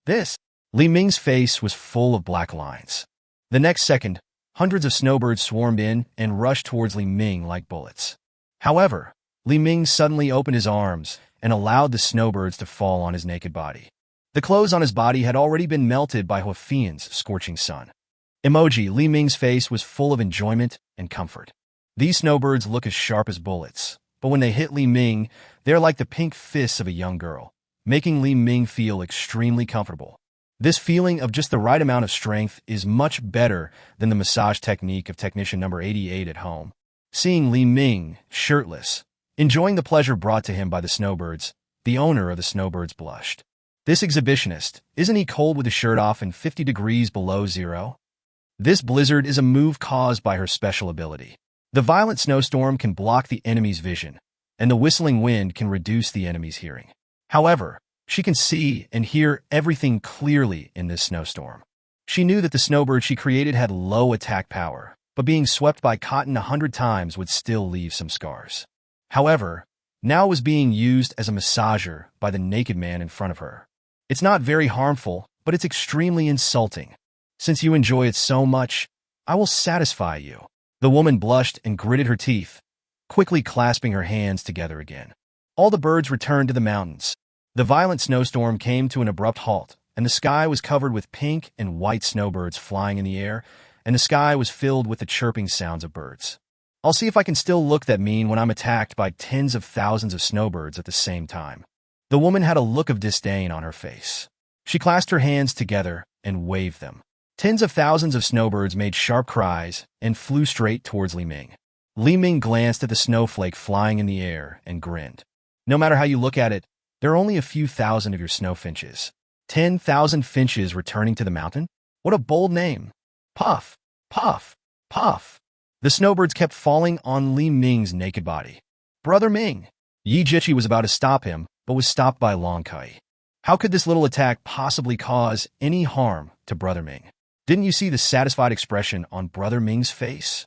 This! Li Ming's face was full of black lines. The next second, hundreds of snowbirds swarmed in and rushed towards Li Ming like bullets. However, Li Ming suddenly opened his arms and allowed the snowbirds to fall on his naked body. The clothes on his body had already been melted by Huafian's scorching sun. Emoji, Li Ming's face was full of enjoyment and comfort. These snowbirds look as sharp as bullets, but when they hit Li Ming, they're like the pink fists of a young girl, making Li Ming feel extremely comfortable. This feeling of just the right amount of strength is much better than the massage technique of technician number 88 at home. Seeing Li Ming, shirtless, enjoying the pleasure brought to him by the snowbirds, the owner of the snowbirds blushed. This exhibitionist, isn't he cold with his shirt off and 50 degrees below zero? This blizzard is a move caused by her special ability. The violent snowstorm can block the enemy's vision, and the whistling wind can reduce the enemy's hearing. However, she can see and hear everything clearly in this snowstorm. She knew that the snowbird she created had low attack power, but being swept by cotton 100 times would still leave some scars. However, now it was being used as a massager by the naked man in front of her. It's not very harmful, but it's extremely insulting. Since you enjoy it so much, I will satisfy you. The woman blushed and gritted her teeth, quickly clasping her hands together again. All the birds returned to the mountains. The violent snowstorm came to an abrupt halt, and the sky was covered with pink and white snowbirds flying in the air, and the sky was filled with the chirping sounds of birds. I'll see if I can still look that mean when I'm attacked by tens of thousands of snowbirds at the same time. The woman had a look of disdain on her face. She clasped her hands together and waved them. Tens of thousands of snowbirds made sharp cries and flew straight towards Li Ming. Li Ming glanced at the snowflake flying in the air and grinned. No matter how you look at it, there are only a few thousand of your snow finches. 10,000 finches returning to the mountain? What a bold name. Puff, puff, puff. The snowbirds kept falling on Li Ming's naked body. Brother Ming! Yi Jiechi was about to stop him, but was stopped by Long Kai. How could this little attack possibly cause any harm to Brother Ming? Didn't you see the satisfied expression on Brother Ming's face?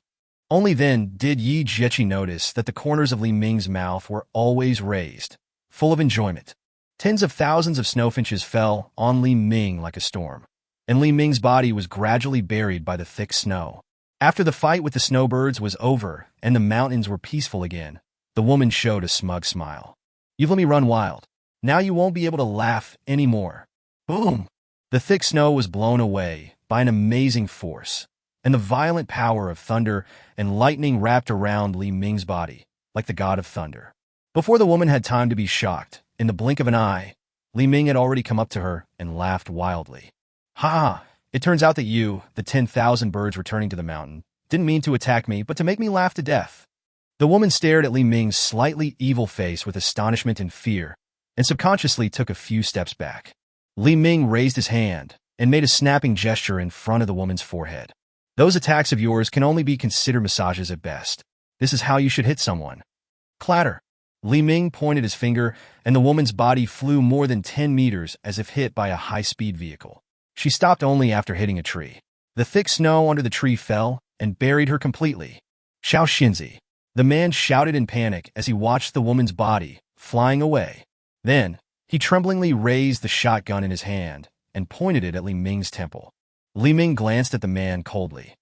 Only then did Yi Jiechi notice that the corners of Li Ming's mouth were always raised, full of enjoyment. Tens of thousands of snowfinches fell on Li Ming like a storm, and Li Ming's body was gradually buried by the thick snow. After the fight with the snowbirds was over and the mountains were peaceful again, the woman showed a smug smile. You've let me run wild. Now you won't be able to laugh anymore. Boom! The thick snow was blown away by an amazing force, and the violent power of thunder and lightning wrapped around Li Ming's body, like the god of thunder. Before the woman had time to be shocked, in the blink of an eye, Li Ming had already come up to her and laughed wildly. Ha! It turns out that you, the 10,000 birds returning to the mountain, didn't mean to attack me, but to make me laugh to death. The woman stared at Li Ming's slightly evil face with astonishment and fear, and subconsciously took a few steps back. Li Ming raised his hand and made a snapping gesture in front of the woman's forehead. Those attacks of yours can only be considered massages at best. This is how you should hit someone. Clatter. Li Ming pointed his finger, and the woman's body flew more than 10 meters as if hit by a high-speed vehicle. She stopped only after hitting a tree. The thick snow under the tree fell and buried her completely. Xiao Xinzi. The man shouted in panic as he watched the woman's body flying away. Then, he tremblingly raised the shotgun in his hand and pointed it at Li Ming's temple. Li Ming glanced at the man coldly.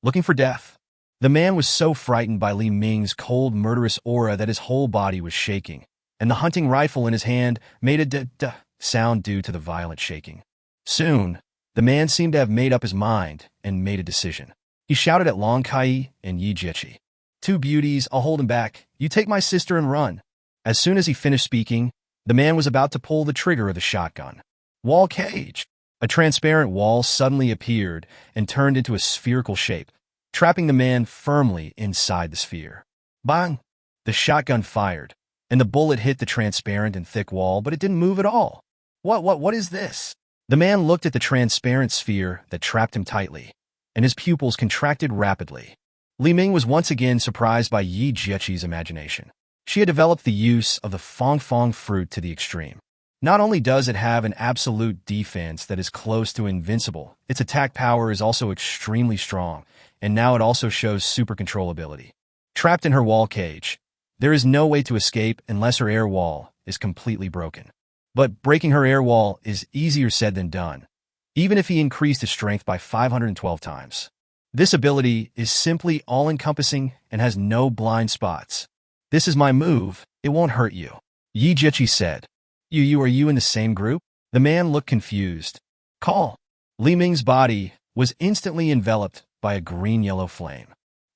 Looking for death? The man was so frightened by Li Ming's cold, murderous aura that his whole body was shaking, and the hunting rifle in his hand made a d-d sound due to the violent shaking. Soon, the man seemed to have made up his mind and made a decision. He shouted at Long Kai and Yi Jiechi. Two beauties, I'll hold him back. You take my sister and run. As soon as he finished speaking, the man was about to pull the trigger of the shotgun. Wall cage. A transparent wall suddenly appeared and turned into a spherical shape, trapping the man firmly inside the sphere. Bang! The shotgun fired, and the bullet hit the transparent and thick wall, but it didn't move at all. What is this? The man looked at the transparent sphere that trapped him tightly, and his pupils contracted rapidly. Li Ming was once again surprised by Yi Jiechi's imagination. She had developed the use of the Fong Fong fruit to the extreme. Not only does it have an absolute defense that is close to invincible, its attack power is also extremely strong, and now it also shows super controllability. Trapped in her wall cage, there is no way to escape unless her air wall is completely broken. But breaking her air wall is easier said than done, even if he increased his strength by 512 times. This ability is simply all-encompassing and has no blind spots. This is my move, it won't hurt you. Yi Jiechi said. Are you in the same group? The man looked confused. Call. Li Ming's body was instantly enveloped by a green-yellow flame.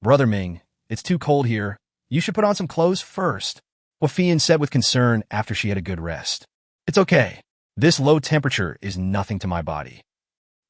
Brother Ming, it's too cold here. You should put on some clothes first, Hua Fian said with concern after she had a good rest. It's okay. This low temperature is nothing to my body.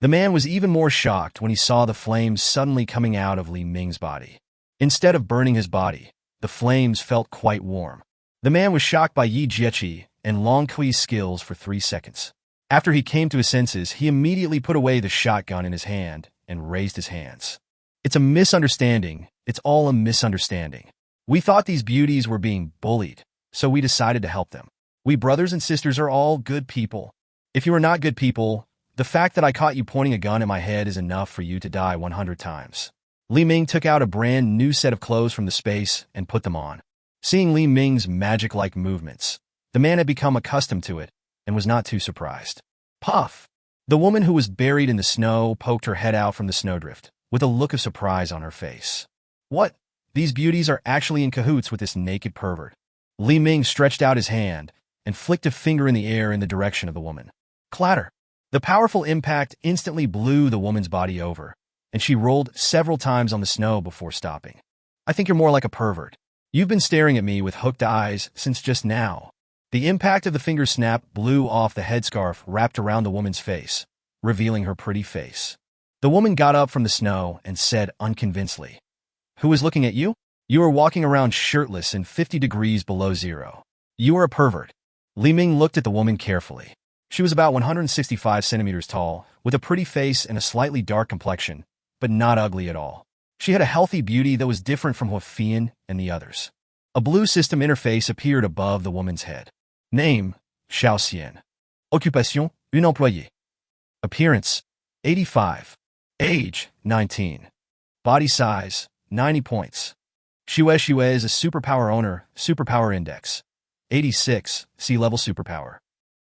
The man was even more shocked when he saw the flames suddenly coming out of Li Ming's body. Instead of burning his body, the flames felt quite warm. The man was shocked by Yi Jiechi and Long Kui's skills for 3 seconds. After he came to his senses, he immediately put away the shotgun in his hand and raised his hands. It's a misunderstanding. It's all a misunderstanding. We thought these beauties were being bullied, so we decided to help them. We brothers and sisters are all good people. If you are not good people, the fact that I caught you pointing a gun at my head is enough for you to die 100 times. Li Ming took out a brand new set of clothes from the space and put them on. Seeing Li Ming's magic-like movements, the man had become accustomed to it and was not too surprised. Puff! The woman who was buried in the snow poked her head out from the snowdrift, with a look of surprise on her face. What? These beauties are actually in cahoots with this naked pervert. Li Ming stretched out his hand and flicked a finger in the air in the direction of the woman. Clatter! The powerful impact instantly blew the woman's body over, and she rolled several times on the snow before stopping. I think you're more like a pervert. You've been staring at me with hooked eyes since just now. The impact of the finger snap blew off the headscarf wrapped around the woman's face, revealing her pretty face. The woman got up from the snow and said unconvincedly, Who is looking at you? You are walking around shirtless and 50 degrees below zero. You are a pervert. Li Ming looked at the woman carefully. She was about 165 centimeters tall, with a pretty face and a slightly dark complexion, but not ugly at all. She had a healthy beauty that was different from Hua Fian and the others. A blue system interface appeared above the woman's head. Name, Xiao Xian. Occupation, une employée. Appearance, 85. Age, 19. Body size, 90 points. Xue is a superpower owner, superpower index. 86, sea-level superpower.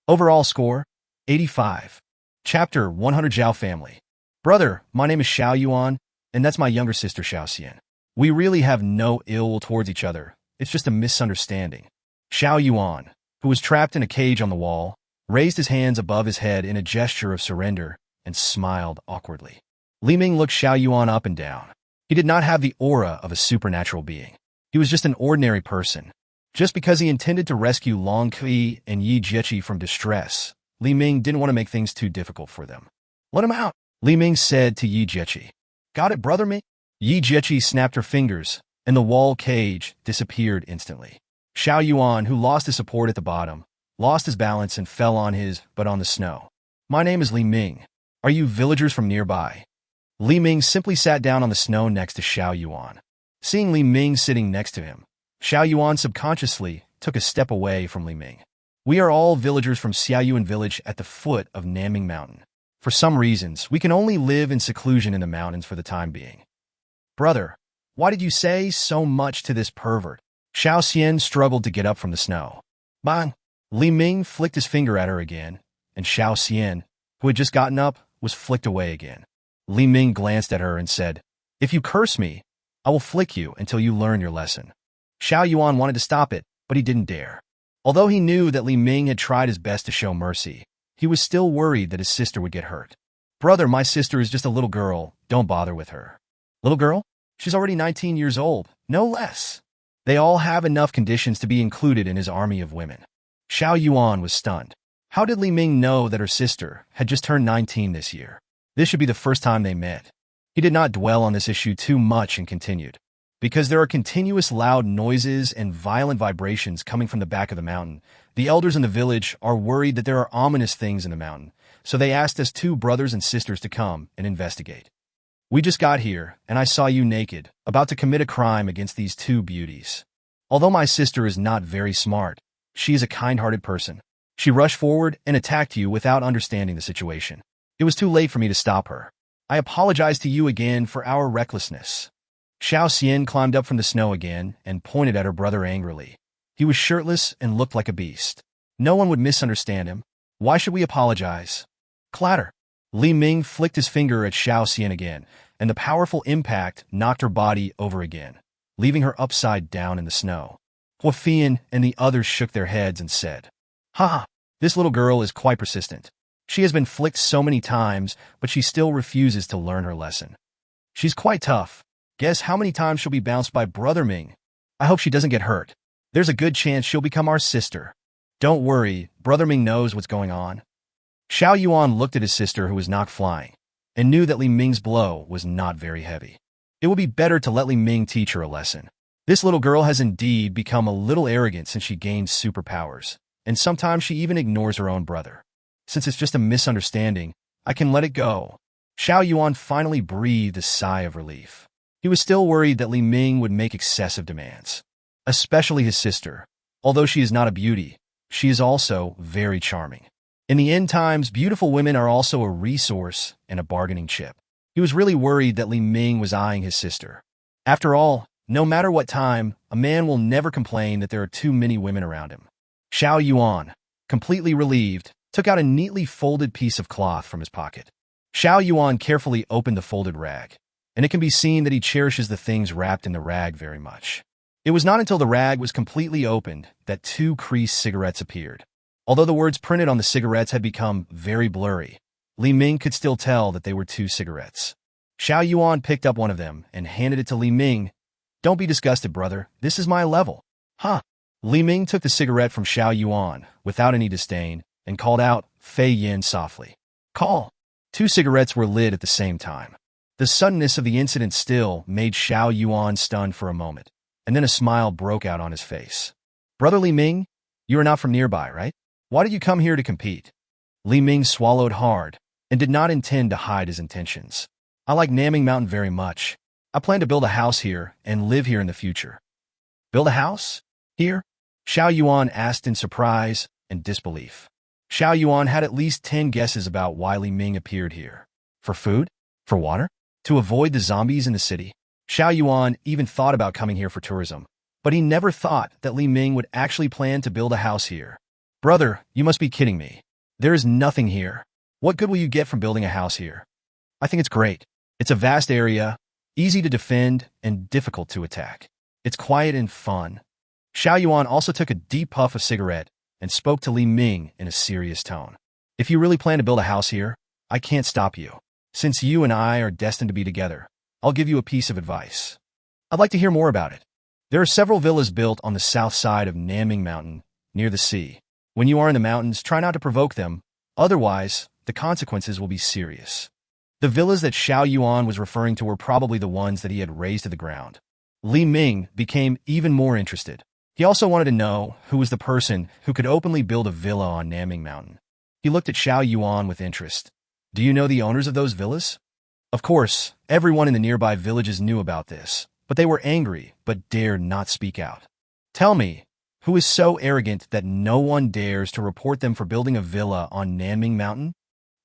Overall score, 85. Chapter 100 Zhao Family. Brother, my name is Xiao Yuan, and that's my younger sister Xiao Xian. We really have no ill will towards each other. It's just a misunderstanding. Xiao Yuan, who was trapped in a cage on the wall, raised his hands above his head in a gesture of surrender and smiled awkwardly. Li Ming looked Xiao Yuan up and down. He did not have the aura of a supernatural being. He was just an ordinary person. Just because he intended to rescue Long Kui and Yi Jiechi from distress, Li Ming didn't want to make things too difficult for them. Let him out, Li Ming said to Yi Jiechi. Got it, brother Ming? Yi Jiechi snapped her fingers, and the wall cage disappeared instantly. Xiao Yuan, who lost his support at the bottom, lost his balance and fell on the snow. My name is Li Ming. Are you villagers from nearby? Li Ming simply sat down on the snow next to Xiao Yuan. Seeing Li Ming sitting next to him, Xiao Yuan subconsciously took a step away from Li Ming. We are all villagers from Xiaoyuan village at the foot of Nanming Mountain. For some reasons, we can only live in seclusion in the mountains for the time being. Brother, why did you say so much to this pervert? Xiao Xian struggled to get up from the snow. Bang! Li Ming flicked his finger at her again, and Xiao Xian, who had just gotten up, was flicked away again. Li Ming glanced at her and said, "If you curse me, I will flick you until you learn your lesson." Xiao Yuan wanted to stop it, but he didn't dare. Although he knew that Li Ming had tried his best to show mercy, he was still worried that his sister would get hurt. Brother, my sister is just a little girl. Don't bother with her. Little girl? She's already 19 years old, no less. They all have enough conditions to be included in his army of women. Xiao Yuan was stunned. How did Li Ming know that her sister had just turned 19 this year? This should be the first time they met. He did not dwell on this issue too much and continued. Because there are continuous loud noises and violent vibrations coming from the back of the mountain, the elders in the village are worried that there are ominous things in the mountain, so they asked us 2 brothers and sisters to come and investigate. We just got here, and I saw you naked, about to commit a crime against these 2 beauties. Although my sister is not very smart, she is a kind-hearted person. She rushed forward and attacked you without understanding the situation. It was too late for me to stop her. I apologize to you again for our recklessness. Xiao Xian climbed up from the snow again and pointed at her brother angrily. He was shirtless and looked like a beast. No one would misunderstand him. Why should we apologize? Clatter. Li Ming flicked his finger at Xiao Xian again, and the powerful impact knocked her body over again, leaving her upside down in the snow. Hua Fian and the others shook their heads and said, "Ha! This little girl is quite persistent. She has been flicked so many times, but she still refuses to learn her lesson. She's quite tough. Guess how many times she'll be bounced by Brother Ming? I hope she doesn't get hurt. There's a good chance she'll become our sister. Don't worry, Brother Ming knows what's going on." Xiao Yuan looked at his sister who was knocked flying, and knew that Li Ming's blow was not very heavy. It would be better to let Li Ming teach her a lesson. This little girl has indeed become a little arrogant since she gained superpowers, and sometimes she even ignores her own brother. Since it's just a misunderstanding, I can let it go. Xiao Yuan finally breathed a sigh of relief. He was still worried that Li Ming would make excessive demands. Especially his sister. Although she is not a beauty, she is also very charming. In the end times, beautiful women are also a resource and a bargaining chip. He was really worried that Li Ming was eyeing his sister. After all, no matter what time, a man will never complain that there are too many women around him. Xiao Yuan, completely relieved, took out a neatly folded piece of cloth from his pocket. Xiao Yuan carefully opened the folded rag, and it can be seen that he cherishes the things wrapped in the rag very much. It was not until the rag was completely opened that 2 creased cigarettes appeared. Although the words printed on the cigarettes had become very blurry, Li Ming could still tell that they were 2 cigarettes. Xiao Yuan picked up one of them and handed it to Li Ming. "Don't be disgusted, brother. This is my level." Huh. Li Ming took the cigarette from Xiao Yuan without any disdain and called out Fei Yin softly. "Call." 2 cigarettes were lit at the same time. The suddenness of the incident still made Xiao Yuan stunned for a moment, and then a smile broke out on his face. "Brother Li Ming, you are not from nearby, right? Why did you come here to compete?" Li Ming swallowed hard and did not intend to hide his intentions. "I like Nanming Mountain very much. I plan to build a house here and live here in the future." "Build a house? Here?" Xiao Yuan asked in surprise and disbelief. Xiao Yuan had at least 10 guesses about why Li Ming appeared here. For food? For water? To avoid the zombies in the city? Xiao Yuan even thought about coming here for tourism, but he never thought that Li Ming would actually plan to build a house here. "Brother, you must be kidding me. There is nothing here. What good will you get from building a house here?" "I think it's great. It's a vast area, easy to defend, and difficult to attack. It's quiet and fun." Xiao Yuan also took a deep puff of cigarette and spoke to Li Ming in a serious tone. "If you really plan to build a house here, I can't stop you. Since you and I are destined to be together, I'll give you a piece of advice. I'd like to hear more about it. There are several villas built on the south side of Nanming Mountain, near the sea. When you are in the mountains, try not to provoke them, otherwise, the consequences will be serious." The villas that Xiao Yuan was referring to were probably the ones that he had razed to the ground. Li Ming became even more interested. He also wanted to know who was the person who could openly build a villa on Nanming Mountain. He looked at Xiao Yuan with interest. Do you know the owners of those villas? Of course, everyone in the nearby villages knew about this, but they were angry but dared not speak out. Tell me, who is so arrogant that no one dares to report them for building a villa on Nanming Mountain?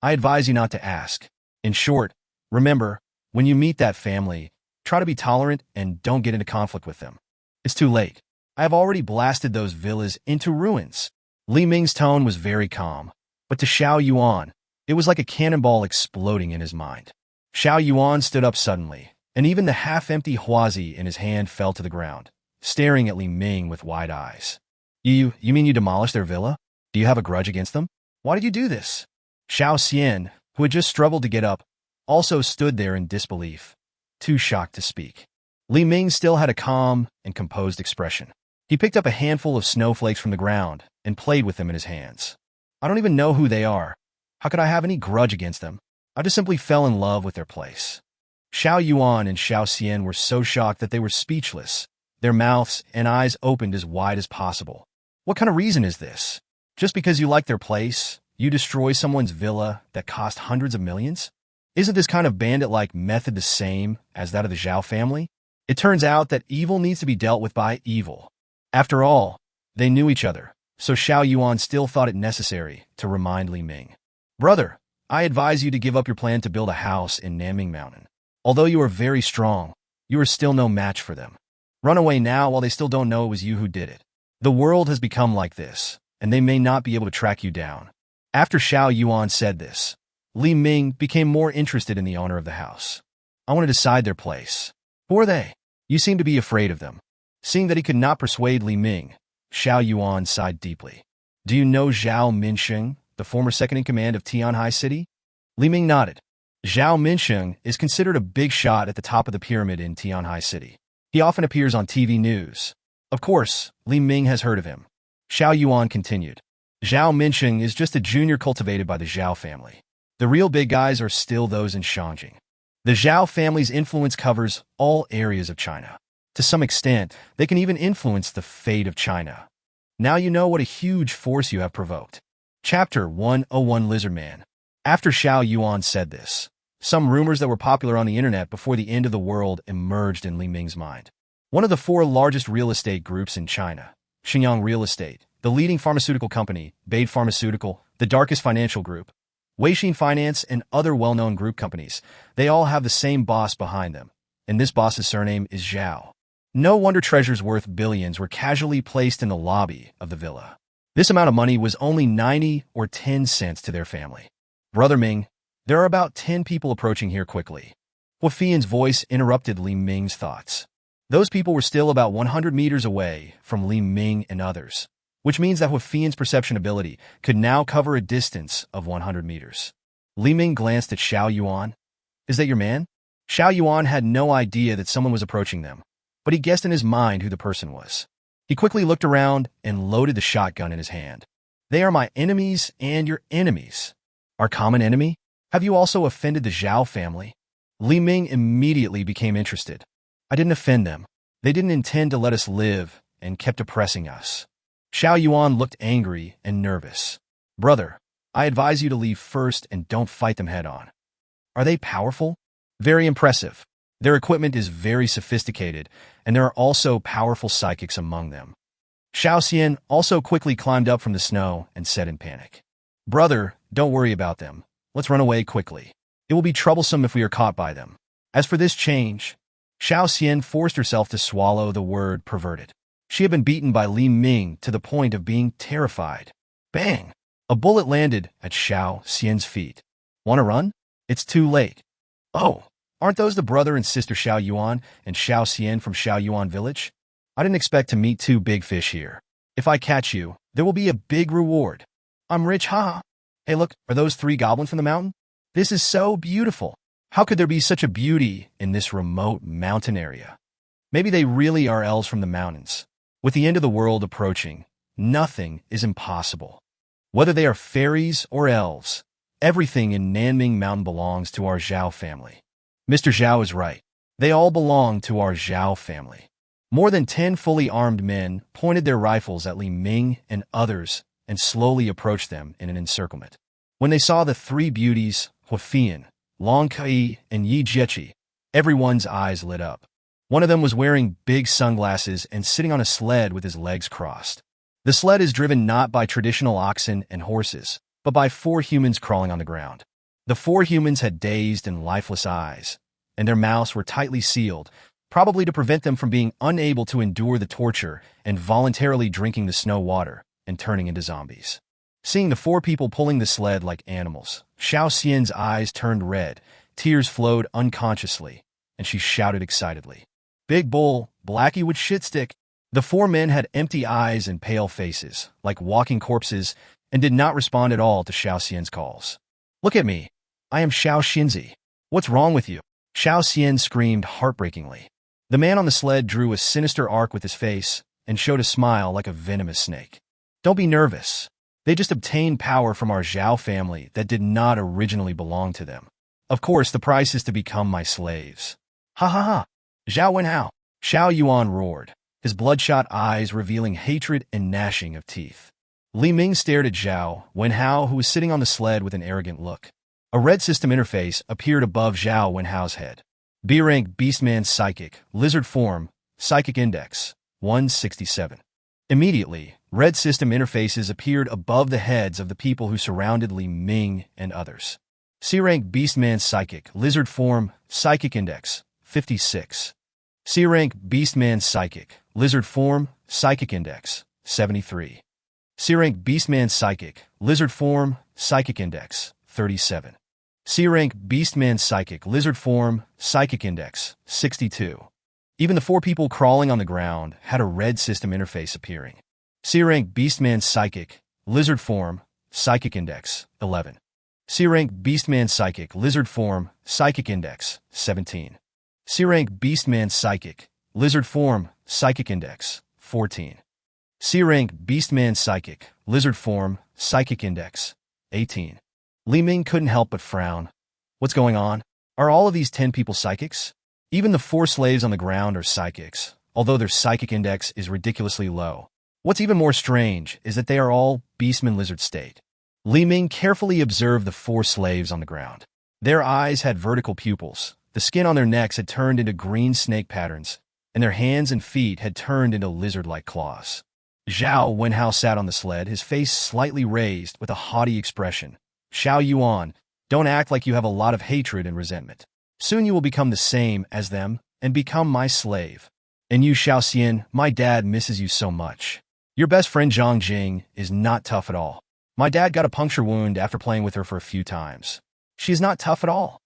I advise you not to ask. In short, remember, when you meet that family, try to be tolerant and don't get into conflict with them. It's too late. I have already blasted those villas into ruins. Li Ming's tone was very calm, but to Xiao Yuan, it was like a cannonball exploding in his mind. Xiao Yuan stood up suddenly, and even the half-empty huazi in his hand fell to the ground, staring at Li Ming with wide eyes. You mean you demolished their villa? Do you have a grudge against them? Why did you do this? Xiao Xian, who had just struggled to get up, also stood there in disbelief, too shocked to speak. Li Ming still had a calm and composed expression. He picked up a handful of snowflakes from the ground and played with them in his hands. I don't even know who they are. How could I have any grudge against them? I just simply fell in love with their place. Xiao Yuan and Xiao Xian were so shocked that they were speechless, their mouths and eyes opened as wide as possible. What kind of reason is this? Just because you like their place, you destroy someone's villa that cost hundreds of millions? Isn't this kind of bandit-like method the same as that of the Zhao family? It turns out that evil needs to be dealt with by evil. After all, they knew each other, so Xiao Yuan still thought it necessary to remind Li Ming. Brother, I advise you to give up your plan to build a house in Nanming Mountain. Although you are very strong, you are still no match for them. Run away now while they still don't know it was you who did it. The world has become like this, and they may not be able to track you down. After Xiao Yuan said this, Li Ming became more interested in the owner of the house. I want to decide their place. Who are they? You seem to be afraid of them. Seeing that he could not persuade Li Ming, Xiao Yuan sighed deeply. Do you know Zhao Minsheng, the former second-in-command of Tianhai City? Li Ming nodded. Zhao Minsheng is considered a big shot at the top of the pyramid in Tianhai City. He often appears on TV news. Of course, Li Ming has heard of him. Xiao Yuan continued. Zhao Minsheng is just a junior cultivated by the Zhao family. The real big guys are still those in Shangjing. The Zhao family's influence covers all areas of China. To some extent, they can even influence the fate of China. Now you know what a huge force you have provoked. Chapter 101 Lizardman. After Xiao Yuan said this, some rumors that were popular on the internet before the end of the world emerged in Li Ming's mind. One of the 4 largest real estate groups in China, Xinjiang Real Estate, the leading pharmaceutical company, Bade Pharmaceutical, the Darkest Financial Group, Weixin Finance, and other well-known group companies, they all have the same boss behind them, and this boss's surname is Zhao. No wonder treasures worth billions were casually placed in the lobby of the villa. This amount of money was only 90 or 10 cents to their family. Brother Ming, there are about 10 people approaching here quickly. Hua Fian's voice interrupted Li Ming's thoughts. Those people were still about 100 meters away from Li Ming and others, which means that Hua Fian's perception ability could now cover a distance of 100 meters. Li Ming glanced at Xiao Yuan. Is that your man? Xiao Yuan had no idea that someone was approaching them, but he guessed in his mind who the person was. He quickly looked around and loaded the shotgun in his hand. They are my enemies and your enemies. Our common enemy? Have you also offended the Zhao family? Li Ming immediately became interested. I didn't offend them. They didn't intend to let us live and kept oppressing us. Xiao Yuan looked angry and nervous. Brother, I advise you to leave first and don't fight them head-on. Are they powerful? Very impressive. Their equipment is very sophisticated, and there are also powerful psychics among them. Xiao Xian also quickly climbed up from the snow and said in panic, Brother, don't worry about them. Let's run away quickly. It will be troublesome if we are caught by them. As for this change, Xiao Xian forced herself to swallow the word perverted. She had been beaten by Li Ming to the point of being terrified. Bang! A bullet landed at Xiao Xian's feet. Want to run? It's too late. Oh, aren't those the brother and sister Xiao Yuan and Xiao Xian from Xiao Yuan village? I didn't expect to meet 2 big fish here. If I catch you, there will be a big reward. I'm rich, haha. Hey look, are those 3 goblins from the mountain? This is so beautiful. How could there be such a beauty in this remote mountain area? Maybe they really are elves from the mountains. With the end of the world approaching, nothing is impossible. Whether they are fairies or elves, everything in Nanming Mountain belongs to our Zhao family. Mr. Zhao is right. They all belonged to our Zhao family. More than 10 fully armed men pointed their rifles at Li Ming and others and slowly approached them in an encirclement. When they saw the three beauties, Huafian, Long Kai, and Yi Jiechi, everyone's eyes lit up. One of them was wearing big sunglasses and sitting on a sled with his legs crossed. The sled is driven not by traditional oxen and horses, but by 4 humans crawling on the ground. The 4 humans had dazed and lifeless eyes, and their mouths were tightly sealed, probably to prevent them from being unable to endure the torture and voluntarily drinking the snow water and turning into zombies. Seeing the 4 people pulling the sled like animals, Xiao Xian's eyes turned red, tears flowed unconsciously, and she shouted excitedly, "Big bull, Blackie with shit stick." The 4 men had empty eyes and pale faces, like walking corpses, and did not respond at all to Xiao Xian's calls. "Look at me. I am Xiao Xinzi. What's wrong with you?" Xiao Xian screamed heartbreakingly. The man on the sled drew a sinister arc with his face and showed a smile like a venomous snake. "Don't be nervous. They just obtained power from our Zhao family that did not originally belong to them. Of course, the price is to become my slaves." "Ha ha ha! Zhao Wenhao!" Xiao Yuan roared, his bloodshot eyes revealing hatred and gnashing of teeth. Li Ming stared at Zhao Wenhao, who was sitting on the sled with an arrogant look. A red system interface appeared above Zhao Wenhao's head. B-rank Beastman Psychic, Lizard Form, Psychic Index, 167. Immediately, red system interfaces appeared above the heads of the people who surrounded Li Ming and others. C-rank Beastman Psychic, Lizard Form, Psychic Index, 56. C-rank Beastman Psychic, Lizard Form, Psychic Index, 73. C-rank Beastman Psychic, Lizard Form, Psychic Index, 37. C-rank Beastman Psychic, Lizard Form, Psychic Index, 62. Even the 4 people crawling on the ground had a red system interface appearing. C-rank Beastman Psychic, Lizard Form, Psychic Index, 11. C-rank Beastman Psychic, Lizard Form, Psychic Index, 17. C-rank Beastman Psychic, Lizard Form, Psychic Index, 14. C-rank Beastman Psychic, Lizard Form, Psychic Index, 18. Li Ming couldn't help but frown. What's going on? Are all of these 10 people psychics? Even the 4 slaves on the ground are psychics, although their psychic index is ridiculously low. What's even more strange is that they are all Beastman Lizard state. Li Ming carefully observed the 4 slaves on the ground. Their eyes had vertical pupils, the skin on their necks had turned into green snake patterns, and their hands and feet had turned into lizard-like claws. Zhao Wenhao sat on the sled, his face slightly raised with a haughty expression. "Xiao Yuan, don't act like you have a lot of hatred and resentment. Soon you will become the same as them and become my slave. And you, Xiao Xian, my dad misses you so much. Your best friend Zhang Jing is not tough at all. My dad got a puncture wound after playing with her for a few times. She is not tough at all.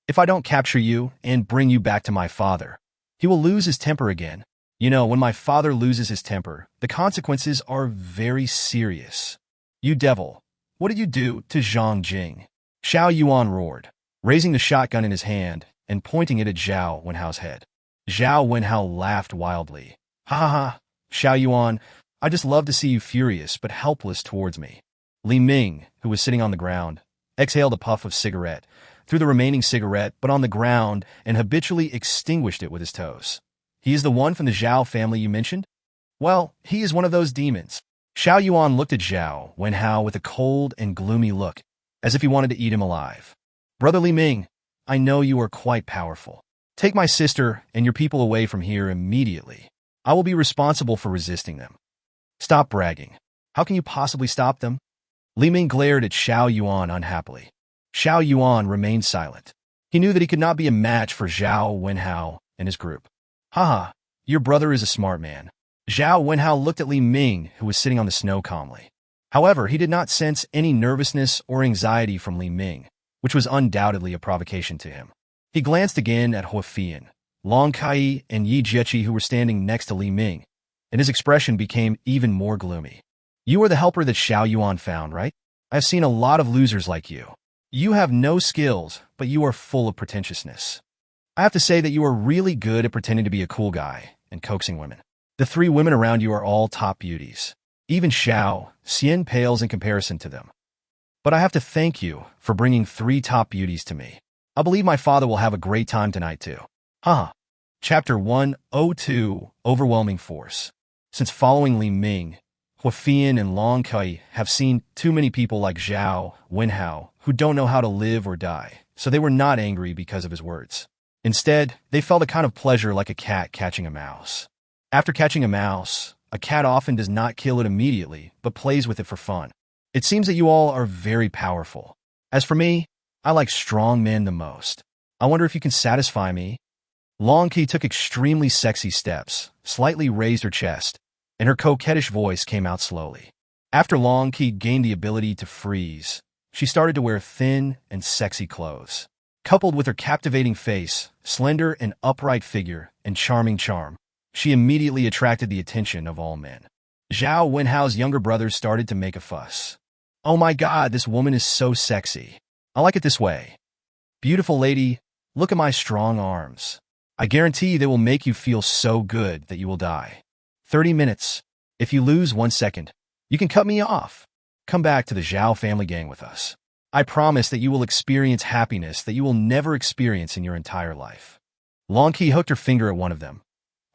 If I don't capture you and bring you back to my father, he will lose his temper again. You know, when my father loses his temper, the consequences are very serious. You devil, what did you do to Zhang Jing?" Xiao Yuan roared, raising the shotgun in his hand and pointing it at Zhao Wenhao's head. Zhao Wenhao laughed wildly. "Ha ha ha, Xiao Yuan, I just love to see you furious but helpless towards me." Li Ming, who was sitting on the ground, exhaled a puff of cigarette, threw the remaining cigarette but on the ground and habitually extinguished it with his toes. "He is the one from the Zhao family you mentioned? Well, he is one of those demons." Xiao Yuan looked at Zhao Wenhao with a cold and gloomy look, as if he wanted to eat him alive. "Brother Li Ming, I know you are quite powerful. Take my sister and your people away from here immediately. I will be responsible for resisting them." "Stop bragging. How can you possibly stop them?" Li Ming glared at Xiao Yuan unhappily. Xiao Yuan remained silent. He knew that he could not be a match for Zhao Wenhao and his group. "Haha, your brother is a smart man." Zhao Wenhao looked at Li Ming, who was sitting on the snow calmly. However, he did not sense any nervousness or anxiety from Li Ming, which was undoubtedly a provocation to him. He glanced again at Huafian, Long Kai, and Yi Jiechi, who were standing next to Li Ming, and his expression became even more gloomy. "You are the helper that Xiao Yuan found, right? I have seen a lot of losers like you. You have no skills, but you are full of pretentiousness. I have to say that you are really good at pretending to be a cool guy and coaxing women. The 3 women around you are all top beauties. Even Xiao Xian pales in comparison to them. But I have to thank you for bringing 3 top beauties to me. I believe my father will have a great time tonight too." "Huh. Chapter 102, Overwhelming Force. Since following Li Ming, Huafian and Long Kai have seen too many people like Zhao Wenhao who don't know how to live or die, so they were not angry because of his words. Instead, they felt a kind of pleasure like a cat catching a mouse. After catching a mouse, a cat often does not kill it immediately, but plays with it for fun. It seems that you all are very powerful. As for me, I like strong men the most. I wonder if you can satisfy me. Long Qi took extremely sexy steps, slightly raised her chest, and her coquettish voice came out slowly. After Long Qi gained the ability to freeze, she started to wear thin and sexy clothes. Coupled with her captivating face, slender and upright figure, and charming charm, she immediately attracted the attention of all men. Zhao Wenhao's younger brothers started to make a fuss. "Oh my god, this woman is so sexy. I like it this way. Beautiful lady, look at my strong arms. I guarantee they will make you feel so good that you will die. 30 minutes. If you lose 1 second, you can cut me off. Come back to the Zhao family gang with us. I promise that you will experience happiness that you will never experience in your entire life." Long Qi hooked her finger at one of them.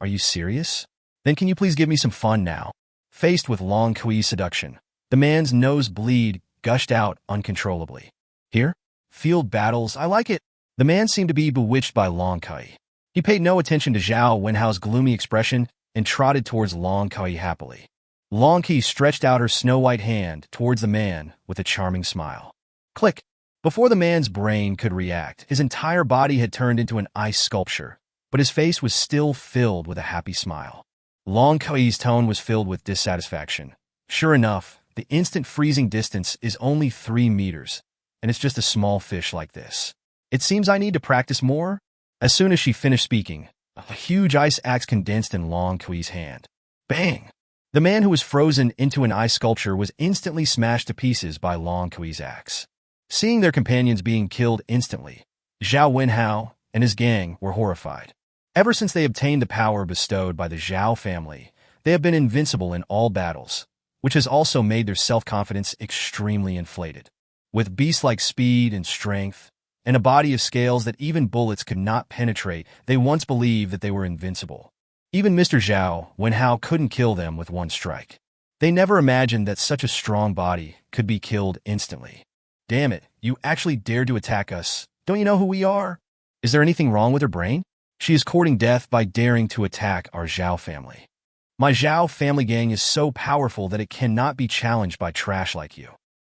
"Are you serious? Then can you please give me some fun now?" Faced with Long Qi's seduction, the man's nosebleed gushed out uncontrollably. "Here? Field battles, I like it." The man seemed to be bewitched by Long Qi. He paid no attention to Zhao Wenhao's gloomy expression and trotted towards Long Qi happily. Long Qi stretched out her snow-white hand towards the man with a charming smile. Click! Before the man's brain could react, his entire body had turned into an ice sculpture, but his face was still filled with a happy smile. Long Qi's tone was filled with dissatisfaction. Sure enough, the instant freezing distance is only 3 meters, and it's just a small fish like this. It seems I need to practice more. As soon as she finished speaking, a huge ice axe condensed in Long Qi's hand. Bang! The man who was frozen into an ice sculpture was instantly smashed to pieces by Long Qi's axe. Seeing their companions being killed instantly, Zhao Wenhao and his gang were horrified. Ever since they obtained the power bestowed by the Zhao family, they have been invincible in all battles, which has also made their self-confidence extremely inflated. With beast-like speed and strength, and a body of scales that even bullets could not penetrate, they once believed that they were invincible. Even Mr. Zhao Wenhao couldn't kill them with one strike. They never imagined that such a strong body could be killed instantly. Damn it, you actually dared to attack us. Don't you know who we are? Is there anything wrong with her brain? She is courting death by daring to attack our Zhao family. My Zhao family gang is so powerful that it cannot be challenged by trash like you.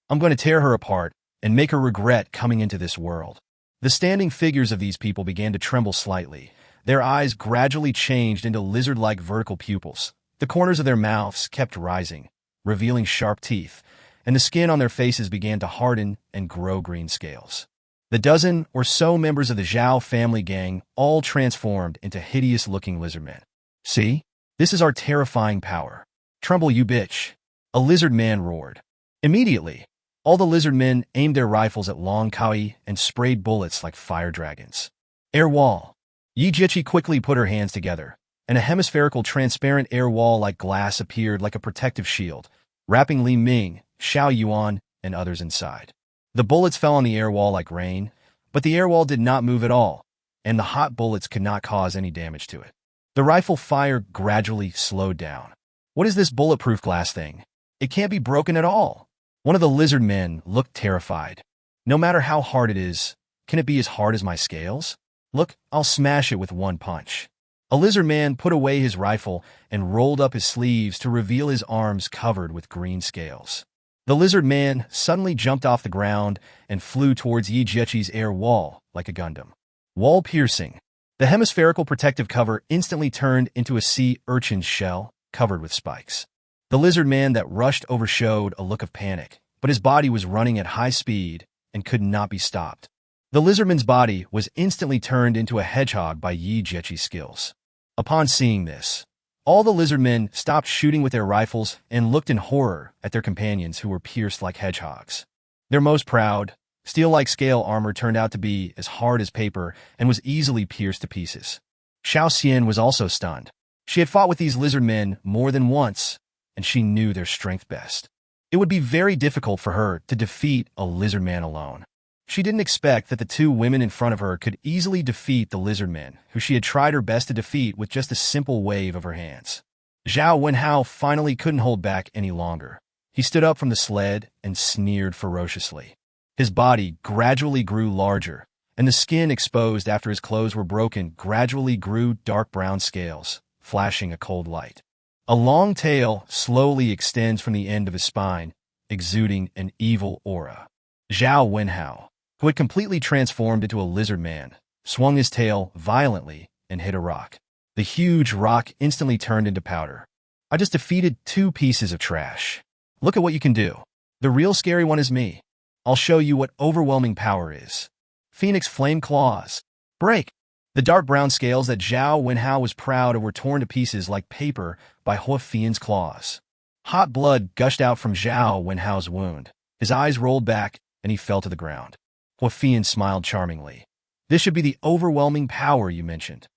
I'm going to tear her apart and make her regret coming into this world. The standing figures of these people began to tremble slightly. Their eyes gradually changed into lizard-like vertical pupils. The corners of their mouths kept rising, revealing sharp teeth, and the skin on their faces began to harden and grow green scales. The dozen or so members of the Zhao family gang all transformed into hideous-looking lizardmen. See? This is our terrifying power. Tremble, you bitch! A lizard man roared. Immediately, all the lizard men aimed their rifles at Long Qi and sprayed bullets like fire dragons. Air wall. Yi Jieqi quickly put her hands together, and a hemispherical transparent air wall like glass appeared like a protective shield, wrapping Li Ming, Xiao Yuan, and others inside. The bullets fell on the air wall like rain, but the air wall did not move at all, and the hot bullets could not cause any damage to it. The rifle fire gradually slowed down. What is this bulletproof glass thing? It can't be broken at all. One of the lizard men looked terrified. No matter how hard it is, can it be as hard as my scales? Look, I'll smash it with one punch. A lizard man put away his rifle and rolled up his sleeves to reveal his arms covered with green scales. The lizard man suddenly jumped off the ground and flew towards Yi Jieqi's air wall like a Gundam. Wall piercing. The hemispherical protective cover instantly turned into a sea urchin's shell covered with spikes. The lizard man that rushed over showed a look of panic, but his body was running at high speed and could not be stopped. The lizardman's body was instantly turned into a hedgehog by Yi Jieqi's skills. Upon seeing this, all the lizardmen stopped shooting with their rifles and looked in horror at their companions who were pierced like hedgehogs. Their most proud, steel-like scale armor turned out to be as hard as paper and was easily pierced to pieces. Xiao Xian was also stunned. She had fought with these lizardmen more than once, and she knew their strength best. It would be very difficult for her to defeat a lizard man alone. She didn't expect that the two women in front of her could easily defeat the lizard men, who she had tried her best to defeat with just a simple wave of her hands. Zhao Wenhao finally couldn't hold back any longer. He stood up from the sled and sneered ferociously. His body gradually grew larger, and the skin exposed after his clothes were broken gradually grew dark brown scales, flashing a cold light. A long tail slowly extends from the end of his spine, exuding an evil aura. Zhao Wenhao, who had completely transformed into a lizard man, swung his tail violently and hit a rock. The huge rock instantly turned into powder. I just defeated 2 pieces of trash. Look at what you can do. The real scary one is me. I'll show you what overwhelming power is. Phoenix Flame Claws. Break! The dark brown scales that Zhao Wenhao was proud of were torn to pieces like paper by Hua Fian's claws. Hot blood gushed out from Zhao Wenhao's wound. His eyes rolled back, and he fell to the ground. Hua Fian smiled charmingly. This should be the overwhelming power you mentioned.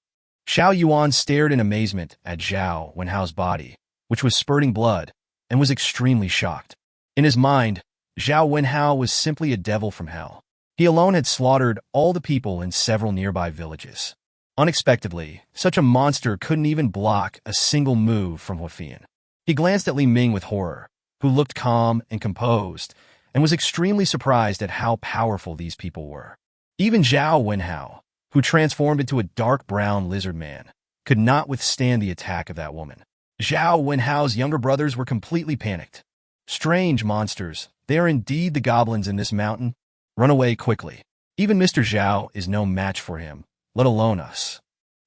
Xiao Yuan stared in amazement at Zhao Wenhao's body, which was spurting blood, and was extremely shocked. In his mind, Zhao Wenhao was simply a devil from hell. He alone had slaughtered all the people in several nearby villages. Unexpectedly, such a monster couldn't even block a single move from Hua Fian. He glanced at Li Ming with horror, who looked calm and composed, and was extremely surprised at how powerful these people were. Even Zhao Wenhao, who transformed into a dark brown lizard man, could not withstand the attack of that woman. Zhao Wenhao's younger brothers were completely panicked. Strange monsters, they are indeed the goblins in this mountain. Run away quickly. Even Mr. Zhao is no match for him, let alone us.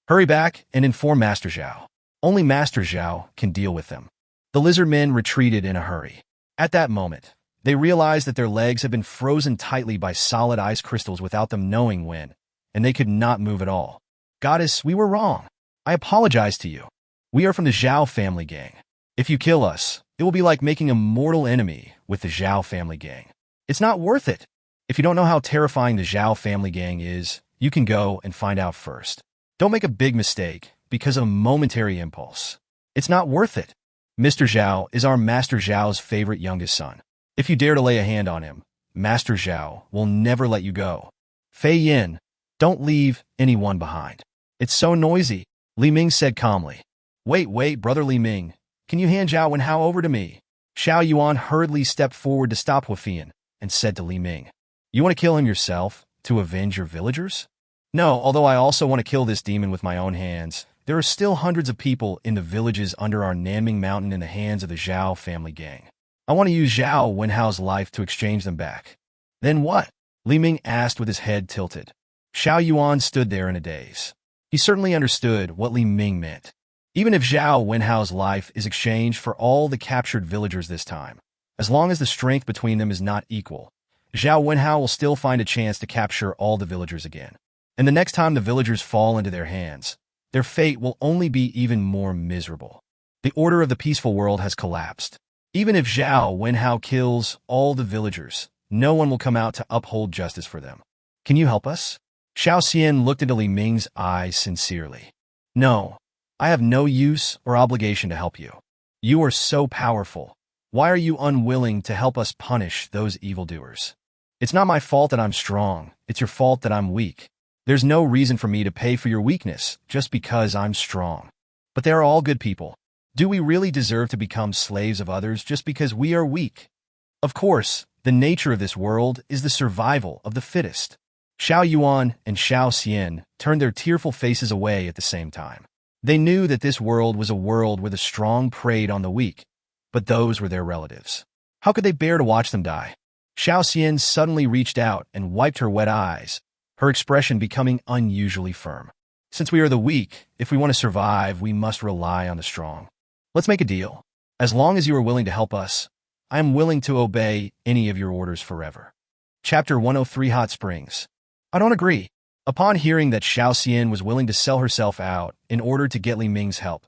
Hurry back and inform Master Zhao. Only Master Zhao can deal with them. The lizard men retreated in a hurry. At that moment, they realized that their legs had been frozen tightly by solid ice crystals without them knowing when, and they could not move at all. Goddess, we were wrong. I apologize to you. We are from the Zhao family gang. If you kill us, it will be like making a mortal enemy with the Zhao family gang. It's not worth it. If you don't know how terrifying the Zhao family gang is, you can go and find out first. Don't make a big mistake because of a momentary impulse. It's not worth it. Mr. Zhao is our Master Zhao's favorite youngest son. If you dare to lay a hand on him, Master Zhao will never let you go. Fei Yin, don't leave anyone behind. It's so noisy, Li Ming said calmly. Wait, brother Li Ming. Can you hand Zhao Wenhao over to me? Xiao Yuan hurriedly stepped forward to stop Hua Fian and said to Li Ming, You want to kill him yourself to avenge your villagers? No, although I also want to kill this demon with my own hands. There are still hundreds of people in the villages under our Nanming Mountain in the hands of the Zhao family gang. I want to use Zhao Wenhao's life to exchange them back. Then what? Li Ming asked with his head tilted. Xiao Yuan stood there in a daze. He certainly understood what Li Ming meant. Even if Zhao Wenhao's life is exchanged for all the captured villagers this time, as long as the strength between them is not equal, Zhao Wenhao will still find a chance to capture all the villagers again. And the next time the villagers fall into their hands, their fate will only be even more miserable. The order of the peaceful world has collapsed. Even if Zhao Wenhao kills all the villagers, no one will come out to uphold justice for them. Can you help us? Xiao Xian looked into Li Ming's eyes sincerely. No, I have no use or obligation to help you. You are so powerful. Why are you unwilling to help us punish those evildoers? It's not my fault that I'm strong. It's your fault that I'm weak. There's no reason for me to pay for your weakness just because I'm strong. But they are all good people. Do we really deserve to become slaves of others just because we are weak? Of course, the nature of this world is the survival of the fittest. Xiao Yuan and Xiao Xian turned their tearful faces away at the same time. They knew that this world was a world where the strong preyed on the weak, but those were their relatives. How could they bear to watch them die? Xiao Xian suddenly reached out and wiped her wet eyes, her expression becoming unusually firm. Since we are the weak, if we want to survive, we must rely on the strong. Let's make a deal. As long as you are willing to help us, I am willing to obey any of your orders forever. Chapter 103 Hot Springs. I don't agree. Upon hearing that Xiao Xian was willing to sell herself out in order to get Li Ming's help,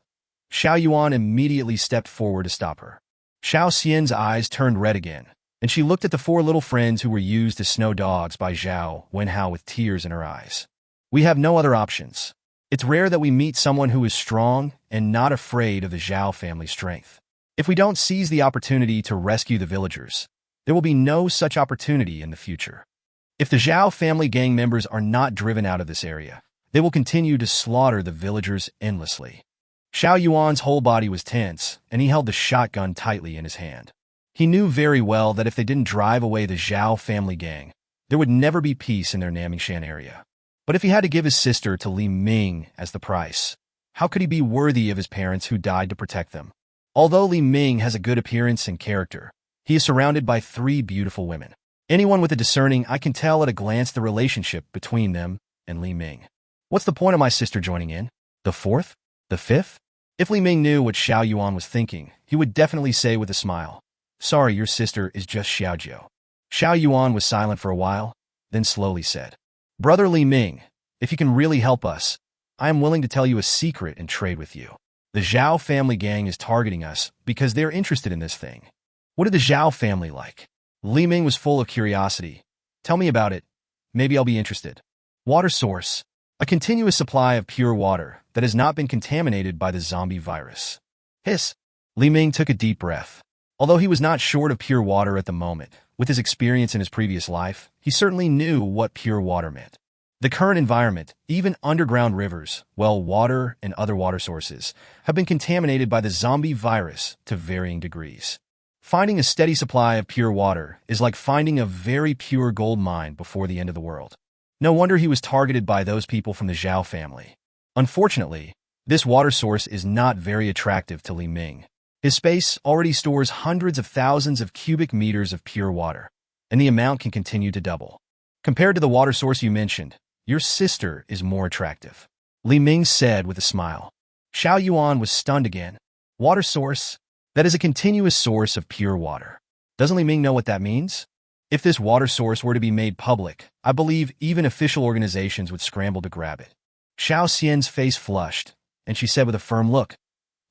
Xiao Yuan immediately stepped forward to stop her. Xiao Xian's eyes turned red again, and she looked at the 4 little friends who were used as snow dogs by Zhao Wenhao with tears in her eyes. We have no other options. It's rare that we meet someone who is strong and not afraid of the Zhao family strength. If we don't seize the opportunity to rescue the villagers, there will be no such opportunity in the future. If the Zhao family gang members are not driven out of this area, they will continue to slaughter the villagers endlessly. Xiao Yuan's whole body was tense, and he held the shotgun tightly in his hand. He knew very well that if they didn't drive away the Zhao family gang, there would never be peace in their Namingshan area. But if he had to give his sister to Li Ming as the price, how could he be worthy of his parents who died to protect them? Although Li Ming has a good appearance and character, he is surrounded by 3 beautiful women. Anyone with a discerning eye can tell at a glance the relationship between them and Li Ming. What's the point of my sister joining in? The 4th? The 5th? If Li Ming knew what Xiao Yuan was thinking, he would definitely say with a smile, "Sorry, your sister is just Xiaojiu." Xiao Yuan was silent for a while, then slowly said, "Brother Li Ming, if you can really help us, I am willing to tell you a secret and trade with you. The Zhao family gang is targeting us because they're interested in this thing." What did the Zhao family like? Li Ming was full of curiosity. "Tell me about it. Maybe I'll be interested." Water source. A continuous supply of pure water that has not been contaminated by the zombie virus. Hiss. Li Ming took a deep breath. Although he was not short of pure water at the moment, with his experience in his previous life, he certainly knew what pure water meant. The current environment, even underground rivers, well, water and other water sources, have been contaminated by the zombie virus to varying degrees. Finding a steady supply of pure water is like finding a very pure gold mine before the end of the world. No wonder he was targeted by those people from the Zhao family. Unfortunately, this water source is not very attractive to Li Ming. His space already stores hundreds of thousands of cubic meters of pure water, and the amount can continue to double. Compared to the water source you mentioned, your sister is more attractive, Li Ming said with a smile. Xiao Yuan was stunned again. Water source? That is a continuous source of pure water. Doesn't Li Ming know what that means? If this water source were to be made public, I believe even official organizations would scramble to grab it. Xiao Xian's face flushed, and she said with a firm look,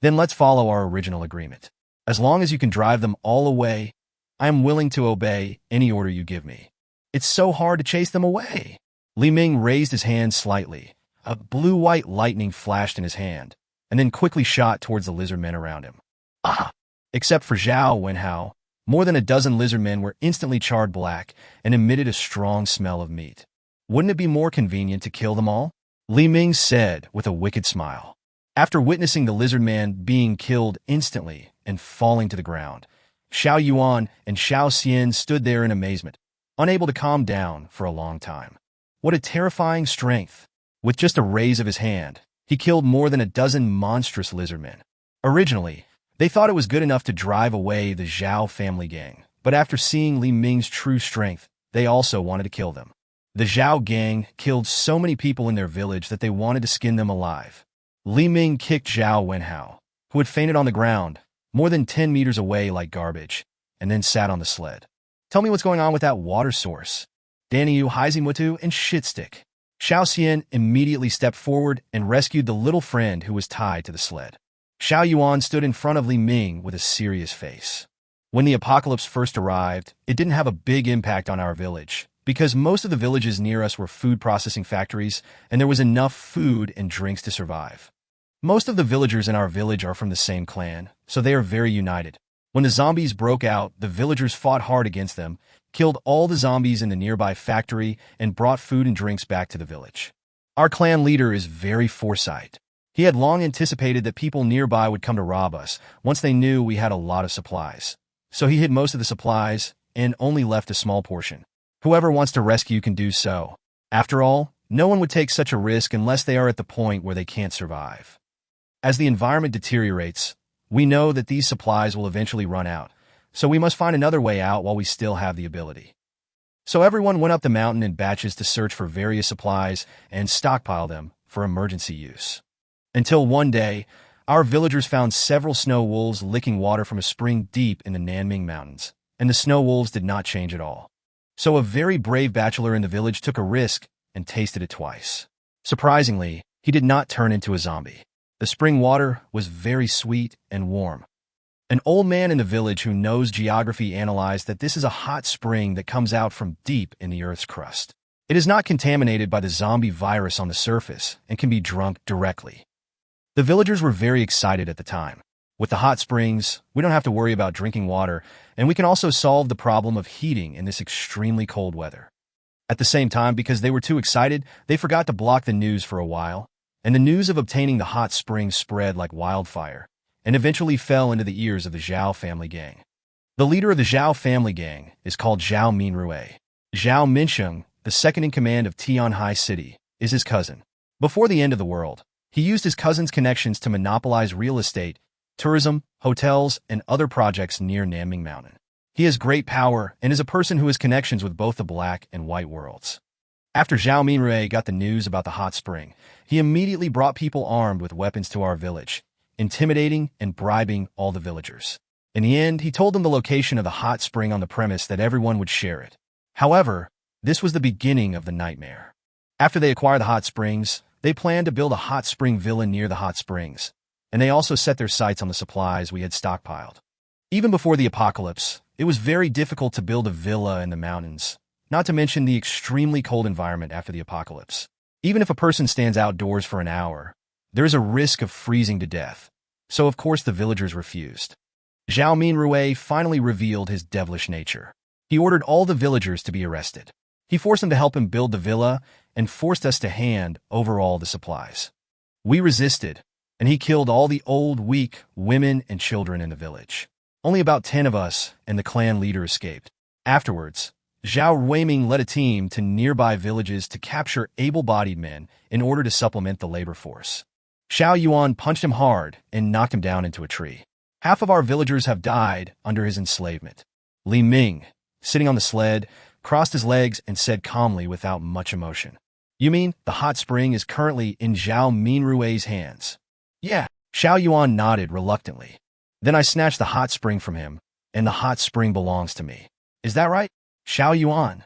"Then let's follow our original agreement. As long as you can drive them all away, I am willing to obey any order you give me." It's so hard to chase them away. Li Ming raised his hand slightly. A blue-white lightning flashed in his hand, and then quickly shot towards the lizard men around him. Ah! Except for Zhao Wenhao, more than a dozen lizard men were instantly charred black and emitted a strong smell of meat. Wouldn't it be more convenient to kill them all? Li Ming said with a wicked smile. After witnessing the lizard man being killed instantly and falling to the ground, Xiao Yuan and Xiao Xian stood there in amazement, unable to calm down for a long time. What a terrifying strength! With just a raise of his hand, he killed more than a dozen monstrous lizard men. Originally, they thought it was good enough to drive away the Zhao family gang, but after seeing Li Ming's true strength, they also wanted to kill them. The Zhao gang killed so many people in their village that they wanted to skin them alive. Li Ming kicked Zhao Wenhao, who had fainted on the ground, more than 10 meters away like garbage, and then sat on the sled. "Tell me what's going on with that water source." Danyu, Haizimutu, and Shitstick. Xiao Xian immediately stepped forward and rescued the little friend who was tied to the sled. Xiao Yuan stood in front of Li Ming with a serious face. When the apocalypse first arrived, it didn't have a big impact on our village, because most of the villages near us were food processing factories, and there was enough food and drinks to survive. Most of the villagers in our village are from the same clan, so they are very united. When the zombies broke out, the villagers fought hard against them, killed all the zombies in the nearby factory, and brought food and drinks back to the village. Our clan leader is very foresight. He had long anticipated that people nearby would come to rob us once they knew we had a lot of supplies. So he hid most of the supplies and only left a small portion. Whoever wants to rescue can do so. After all, no one would take such a risk unless they are at the point where they can't survive. As the environment deteriorates, we know that these supplies will eventually run out, so we must find another way out while we still have the ability. So everyone went up the mountain in batches to search for various supplies and stockpile them for emergency use. Until one day, our villagers found several snow wolves licking water from a spring deep in the Nanming Mountains, and the snow wolves did not change at all. So a very brave bachelor in the village took a risk and tasted it twice. Surprisingly, he did not turn into a zombie. The spring water was very sweet and warm. An old man in the village who knows geography analyzed that this is a hot spring that comes out from deep in the Earth's crust. It is not contaminated by the zombie virus on the surface and can be drunk directly. The villagers were very excited at the time. With the hot springs, we don't have to worry about drinking water, and we can also solve the problem of heating in this extremely cold weather. At the same time, because they were too excited, they forgot to block the news for a while, and the news of obtaining the hot spring spread like wildfire, and eventually fell into the ears of the Zhao family gang. The leader of the Zhao family gang is called Zhao Minrui. Zhao Minsheng, the second in command of Tianhai City, is his cousin. Before the end of the world, he used his cousin's connections to monopolize real estate, tourism, hotels, and other projects near Nanming Mountain. He has great power and is a person who has connections with both the black and white worlds. After Zhao Minrui got the news about the hot spring, he immediately brought people armed with weapons to our village, intimidating and bribing all the villagers. In the end, he told them the location of the hot spring on the premise that everyone would share it. However, this was the beginning of the nightmare. After they acquired the hot springs, they planned to build a hot spring villa near the hot springs, and they also set their sights on the supplies we had stockpiled. Even before the apocalypse, it was very difficult to build a villa in the mountains, not to mention the extremely cold environment after the apocalypse. Even if a person stands outdoors for an hour, there is a risk of freezing to death, so of course the villagers refused. Zhao Minrui finally revealed his devilish nature. He ordered all the villagers to be arrested. He forced them to help him build the villa and forced us to hand over all the supplies. We resisted, and he killed all the old, weak women and children in the village. Only about 10 of us and the clan leader escaped. Afterwards, Zhao Weiming led a team to nearby villages to capture able-bodied men in order to supplement the labor force. Xiao Yuan punched him hard and knocked him down into a tree. Half of our villagers have died under his enslavement. Li Ming, sitting on the sled, crossed his legs and said calmly without much emotion, "You mean the hot spring is currently in Zhao Minrui's hands?" "Yeah." Xiao Yuan nodded reluctantly. "Then I snatched the hot spring from him, and the hot spring belongs to me. Is that right?" Xiao Yuan.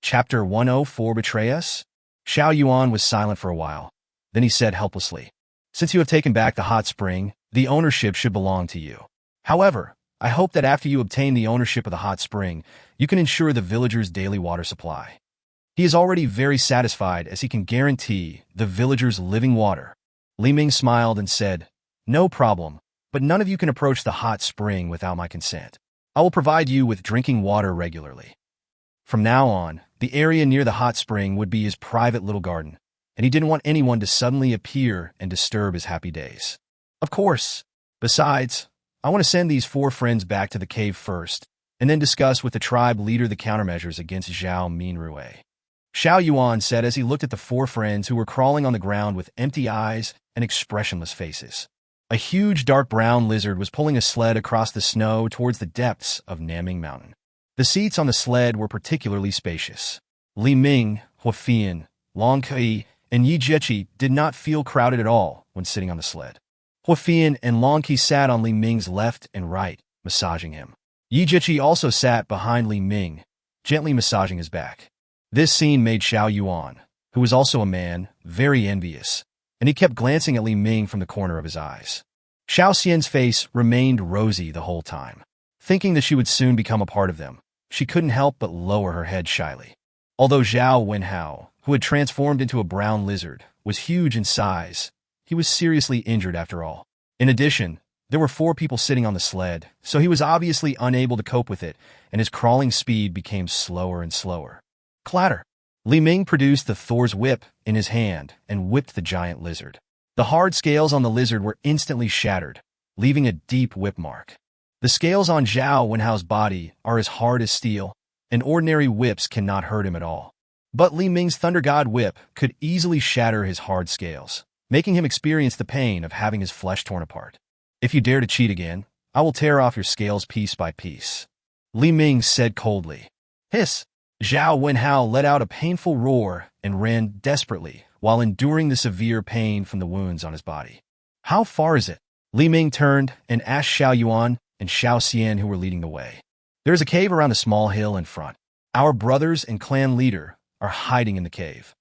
Chapter 104 Betray Us? Xiao Yuan was silent for a while. Then he said helplessly, "Since you have taken back the hot spring, the ownership should belong to you. However, I hope that after you obtain the ownership of the hot spring, you can ensure the villagers' daily water supply." He is already very satisfied as he can guarantee the villagers' living water. Li Ming smiled and said, "No problem, but none of you can approach the hot spring without my consent. I will provide you with drinking water regularly." From now on, the area near the hot spring would be his private little garden, and he didn't want anyone to suddenly appear and disturb his happy days. Of course. Besides, I want to send these 4 friends back to the cave first, and then discuss with the tribe leader the countermeasures against Zhao Minrui. Xiao Yuan said as he looked at the 4 friends who were crawling on the ground with empty eyes and expressionless faces. A huge dark brown lizard was pulling a sled across the snow towards the depths of Nanming Mountain. The seats on the sled were particularly spacious. Li Ming, Huafian, Long Kai, and Yi Jiechi did not feel crowded at all when sitting on the sled. Huafian and Long Kai sat on Li Ming's left and right, massaging him. Yi Jiechi also sat behind Li Ming, gently massaging his back. This scene made Xiao Yuan, who was also a man, very envious, and he kept glancing at Li Ming from the corner of his eyes. Xiao Xian's face remained rosy the whole time. Thinking that she would soon become a part of them, she couldn't help but lower her head shyly. Although Zhao Wenhao, who had transformed into a brown lizard, was huge in size, he was seriously injured after all. In addition, there were 4 people sitting on the sled, so he was obviously unable to cope with it, and his crawling speed became slower and slower. Clatter! Li Ming produced the Thor's whip in his hand and whipped the giant lizard. The hard scales on the lizard were instantly shattered, leaving a deep whip mark. The scales on Zhao Wenhao's body are as hard as steel, and ordinary whips cannot hurt him at all. But Li Ming's Thunder God whip could easily shatter his hard scales, making him experience the pain of having his flesh torn apart. "If you dare to cheat again, I will tear off your scales piece by piece," Li Ming said coldly. Hiss! Zhao Wenhao let out a painful roar and ran desperately while enduring the severe pain from the wounds on his body. "How far is it?" Li Ming turned and asked Xiao Yuan and Xiao Xian, who were leading the way. "There is a cave around a small hill in front. Our brothers and clan leader are hiding in the cave,"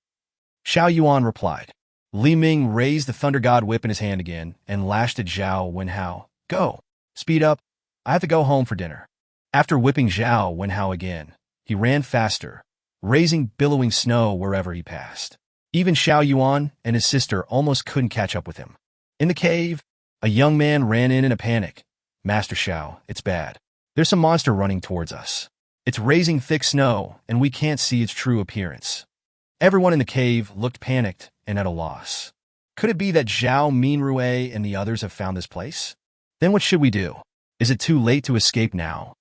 Xiao Yuan replied. Li Ming raised the Thunder God whip in his hand again and lashed at Zhao Wenhao. "Go! Speed up! I have to go home for dinner." After whipping Zhao Wenhao again, he ran faster, raising billowing snow wherever he passed. Even Xiao Yuan and his sister almost couldn't catch up with him. In the cave, a young man ran in a panic. "Master Xiao, it's bad. There's some monster running towards us." It's raising thick snow, and we can't see its true appearance. Everyone in the cave looked panicked and at a loss. Could it be that Zhao Minrue and the others have found this place? Then what should we do? Is it too late to escape now?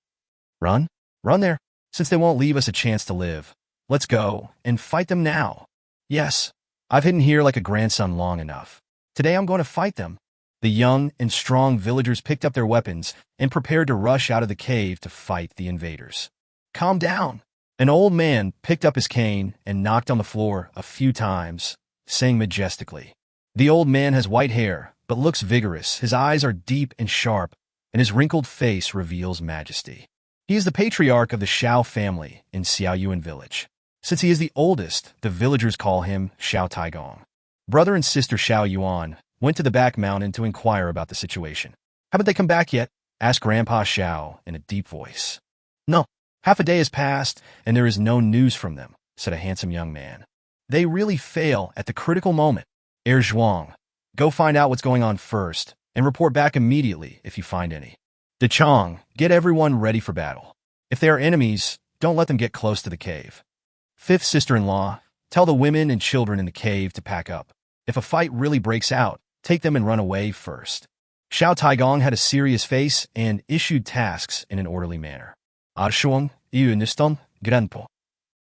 Run? Run there, since they won't leave us a chance to live. Let's go and fight them now. Yes, I've hidden here like a grandson long enough. Today I'm going to fight them. The young and strong villagers picked up their weapons and prepared to rush out of the cave to fight the invaders. Calm down. An old man picked up his cane and knocked on the floor a few times, saying majestically. The old man has white hair, but looks vigorous. His eyes are deep and sharp, and his wrinkled face reveals majesty. He is the patriarch of the Xiao family in Xiaoyuan village. Since he is the oldest, the villagers call him Xiao Taigong. Brother and sister Xiao Yuan went to the back mountain to inquire about the situation. Haven't they come back yet? Asked Grandpa Xiao in a deep voice. No, half a day has passed, and there is no news from them, said a handsome young man. They really fail at the critical moment. Heir Zhuang, go find out what's going on first, and report back immediately if you find any. De Chong, get everyone ready for battle. If they are enemies, don't let them get close to the cave. Fifth sister-in-law, tell the women and children in the cave to pack up. If a fight really breaks out, take them and run away first. Xiao Taigong had a serious face and issued tasks in an orderly manner. Arshuang, Yu Niston, Granpo.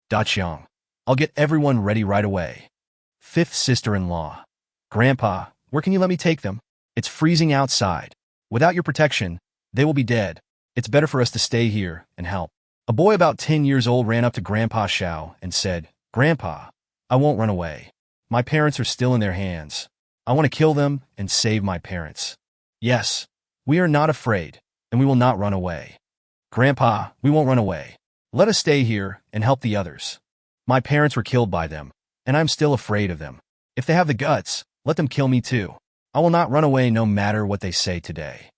Da Chiang, I'll get everyone ready right away. Fifth sister-in-law, Grandpa, where can you let me take them? It's freezing outside. Without your protection, they will be dead. It's better for us to stay here and help. A boy about 10 years old ran up to Grandpa Xiao and said, Grandpa, I won't run away. My parents are still in their hands. I want to kill them and save my parents. Yes, we are not afraid, and we will not run away. Grandpa, we won't run away. Let us stay here and help the others. My parents were killed by them, and I'm still afraid of them. If they have the guts, let them kill me too. I will not run away no matter what they say today.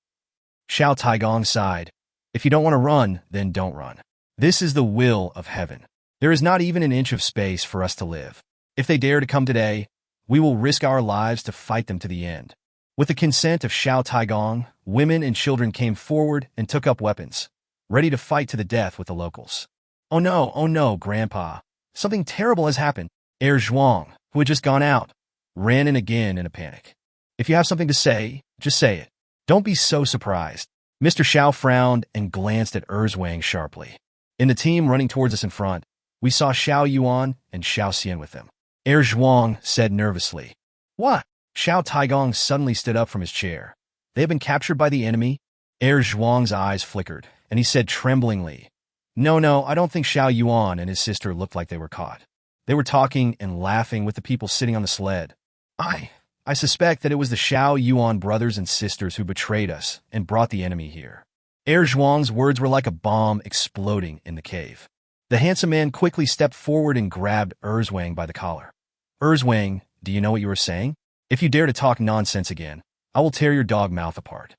Xiao Taigong sighed. If you don't want to run, then don't run. This is the will of heaven. There is not even an inch of space for us to live. If they dare to come today, we will risk our lives to fight them to the end. With the consent of Xiao Taigong, women and children came forward and took up weapons, ready to fight to the death with the locals. Oh no, Grandpa. Something terrible has happened. Heir Zhuang, who had just gone out, ran in again in a panic. If you have something to say, just say it. Don't be so surprised. Mr. Xiao frowned and glanced at Erzwang sharply. In the team running towards us in front, we saw Xiao Yuan and Xiao Xian with them. Heir Zhuang said nervously. What? Xiao Taigong suddenly stood up from his chair. They have been captured by the enemy? Heir Zhuang's eyes flickered, and he said tremblingly, No, I don't think Xiao Yuan and his sister looked like they were caught. They were talking and laughing with the people sitting on the sled. I suspect that it was the Xiao Yuan brothers and sisters who betrayed us and brought the enemy here. Heir Zhuang's words were like a bomb exploding in the cave. The handsome man quickly stepped forward and grabbed Erzwang by the collar. Erzwang, do you know what you were saying? If you dare to talk nonsense again, I will tear your dog mouth apart.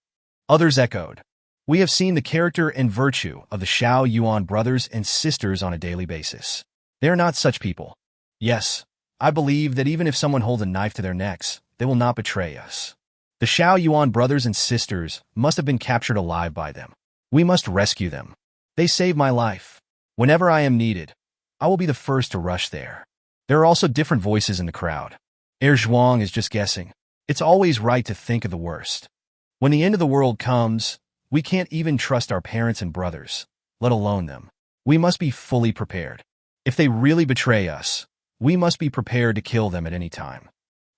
Others echoed. We have seen the character and virtue of the Xiao Yuan brothers and sisters on a daily basis. They are not such people. Yes, I believe that even if someone holds a knife to their necks, they will not betray us. The Xiao Yuan brothers and sisters must have been captured alive by them. We must rescue them. They saved my life. Whenever I am needed, I will be the first to rush there. There are also different voices in the crowd. Heir Zhuang is just guessing. It's always right to think of the worst. When the end of the world comes, we can't even trust our parents and brothers, let alone them. We must be fully prepared. If they really betray us, we must be prepared to kill them at any time.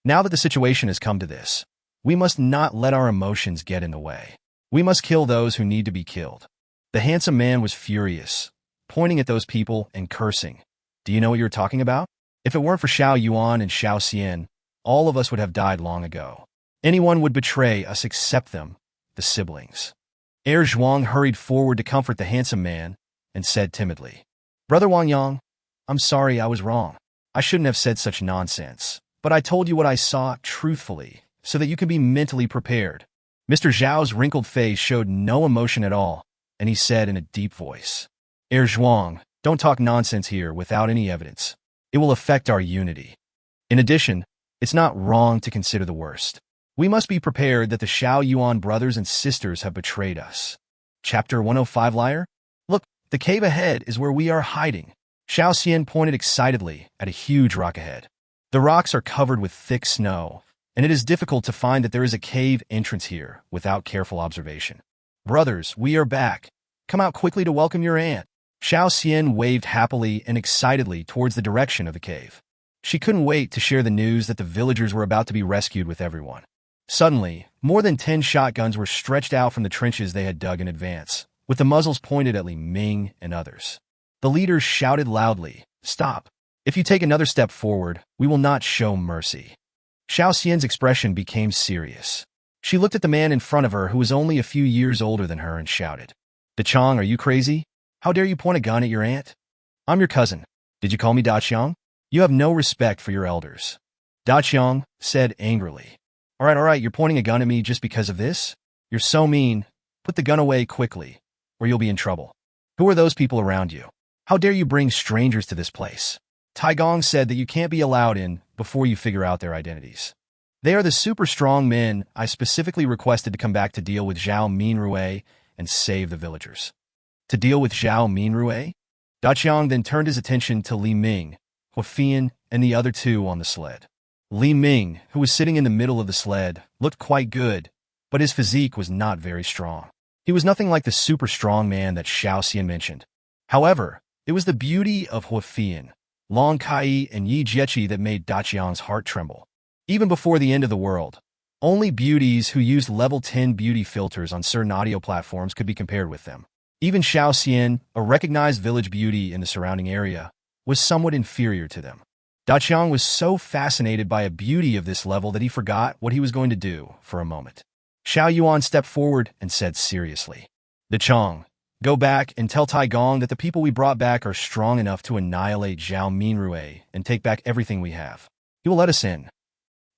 Now that the situation has come to this, we must not let our emotions get in the way. We must kill those who need to be killed. The handsome man was furious, pointing at those people and cursing. Do you know what you're talking about? If it weren't for Xiao Yuan and Xiao Xian, all of us would have died long ago. Anyone would betray us except them, the siblings. Heir Zhuang hurried forward to comfort the handsome man and said timidly, Brother Wang Yang, I'm sorry I was wrong. I shouldn't have said such nonsense, but I told you what I saw truthfully, so that you can be mentally prepared. Mr. Zhao's wrinkled face showed no emotion at all, and he said in a deep voice, Heir Zhuang, don't talk nonsense here without any evidence. It will affect our unity. In addition, it's not wrong to consider the worst. We must be prepared that the Xiao Yuan brothers and sisters have betrayed us. Chapter 105 Liar? Look, The cave ahead is where we are hiding. Xiao Xian pointed excitedly at a huge rock ahead. The rocks are covered with thick snow, and it is difficult to find that there is a cave entrance here without careful observation. Brothers, we are back. Come out quickly to welcome your aunt. Xiao Xian waved happily and excitedly towards the direction of the cave. She couldn't wait to share the news that the villagers were about to be rescued with everyone. Suddenly, more than 10 shotguns were stretched out from the trenches they had dug in advance, with the muzzles pointed at Li Ming and others. The leaders shouted loudly, "Stop! If you take another step forward, we will not show mercy." Xiao Xian's expression became serious. She looked at the man in front of her who was only a few years older than her and shouted, "Da Chong, are you crazy? How dare you point a gun at your aunt? I'm your cousin. Did you call me Da Qiang? You have no respect for your elders." Da Qiang said angrily, All right, you're pointing a gun at me just because of this? You're so mean. Put the gun away quickly, or you'll be in trouble. Who are those people around you? How dare you bring strangers to this place?" Tai Gong said that you can't be allowed in before you figure out their identities. "They are the super strong men I specifically requested to come back to deal with Zhao Minrue and save the villagers." To deal with Zhao Minrue? Da Qiang then turned his attention to Li Ming, Hua Fian, and the other two on the sled. Li Ming, who was sitting in the middle of the sled, looked quite good, but his physique was not very strong. He was nothing like the super strong man that Xiao Xian mentioned. However, it was the beauty of Hua Fian, Long Kai, and Yi Jiechi that made Da Qiang's heart tremble. Even before the end of the world, only beauties who used level 10 beauty filters on certain audio platforms could be compared with them. Even Xiao Xian, a recognized village beauty in the surrounding area, was somewhat inferior to them. Da Qiang was so fascinated by a beauty of this level that he forgot what he was going to do for a moment. Xiao Yuan stepped forward and said seriously, "Da Qiang, go back and tell Tai Gong that the people we brought back are strong enough to annihilate Zhao Minrue and take back everything we have. He will let us in.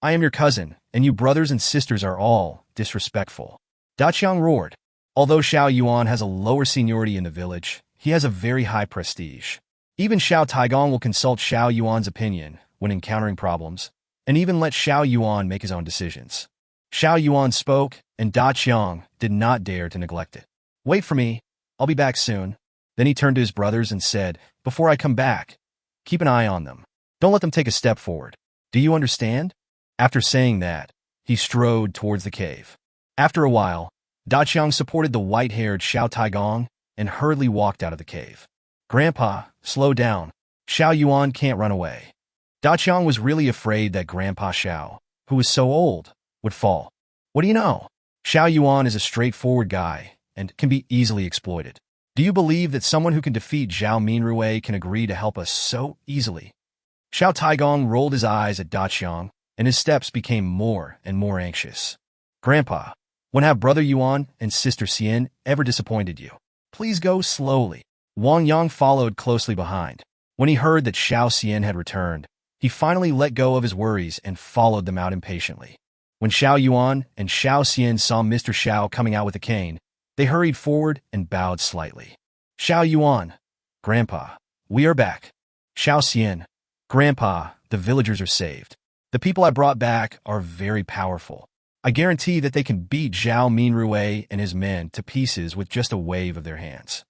I am your cousin, and you brothers and sisters are all disrespectful." Da Qiang roared. Although Xiao Yuan has a lower seniority in the village, he has a very high prestige. Even Xiao Taigong will consult Xiao Yuan's opinion when encountering problems, and even let Xiao Yuan make his own decisions. Xiao Yuan spoke, and Da Qiang did not dare to neglect it. "Wait for me. I'll be back soon." Then he turned to his brothers and said, "Before I come back, keep an eye on them. Don't let them take a step forward. Do you understand?" After saying that, he strode towards the cave. After a while, Da Qiang supported the white-haired Xiao Taigong and hurriedly walked out of the cave. "Grandpa, slow down. Xiao Yuan can't run away." Da Qiang was really afraid that Grandpa Xiao, who was so old, would fall. What do you know? Xiao Yuan is a straightforward guy and can be easily exploited. Do you believe that someone who can defeat Zhao Minrue can agree to help us so easily? Xiao Taigong rolled his eyes at Da Qiang, and his steps became more and more anxious. "Grandpa, when have Brother Yuan and Sister Xian ever disappointed you? Please go slowly." Wang Yang followed closely behind. When he heard that Xiao Xian had returned, he finally let go of his worries and followed them out impatiently. When Xiao Yuan and Xiao Xian saw Mr. Xiao coming out with a cane, they hurried forward and bowed slightly. "Xiao Yuan, Grandpa, we are back." "Xiao Xian, Grandpa, the villagers are saved. The people I brought back are very powerful. I guarantee that they can beat Zhao Minrue and his men to pieces with just a wave of their hands."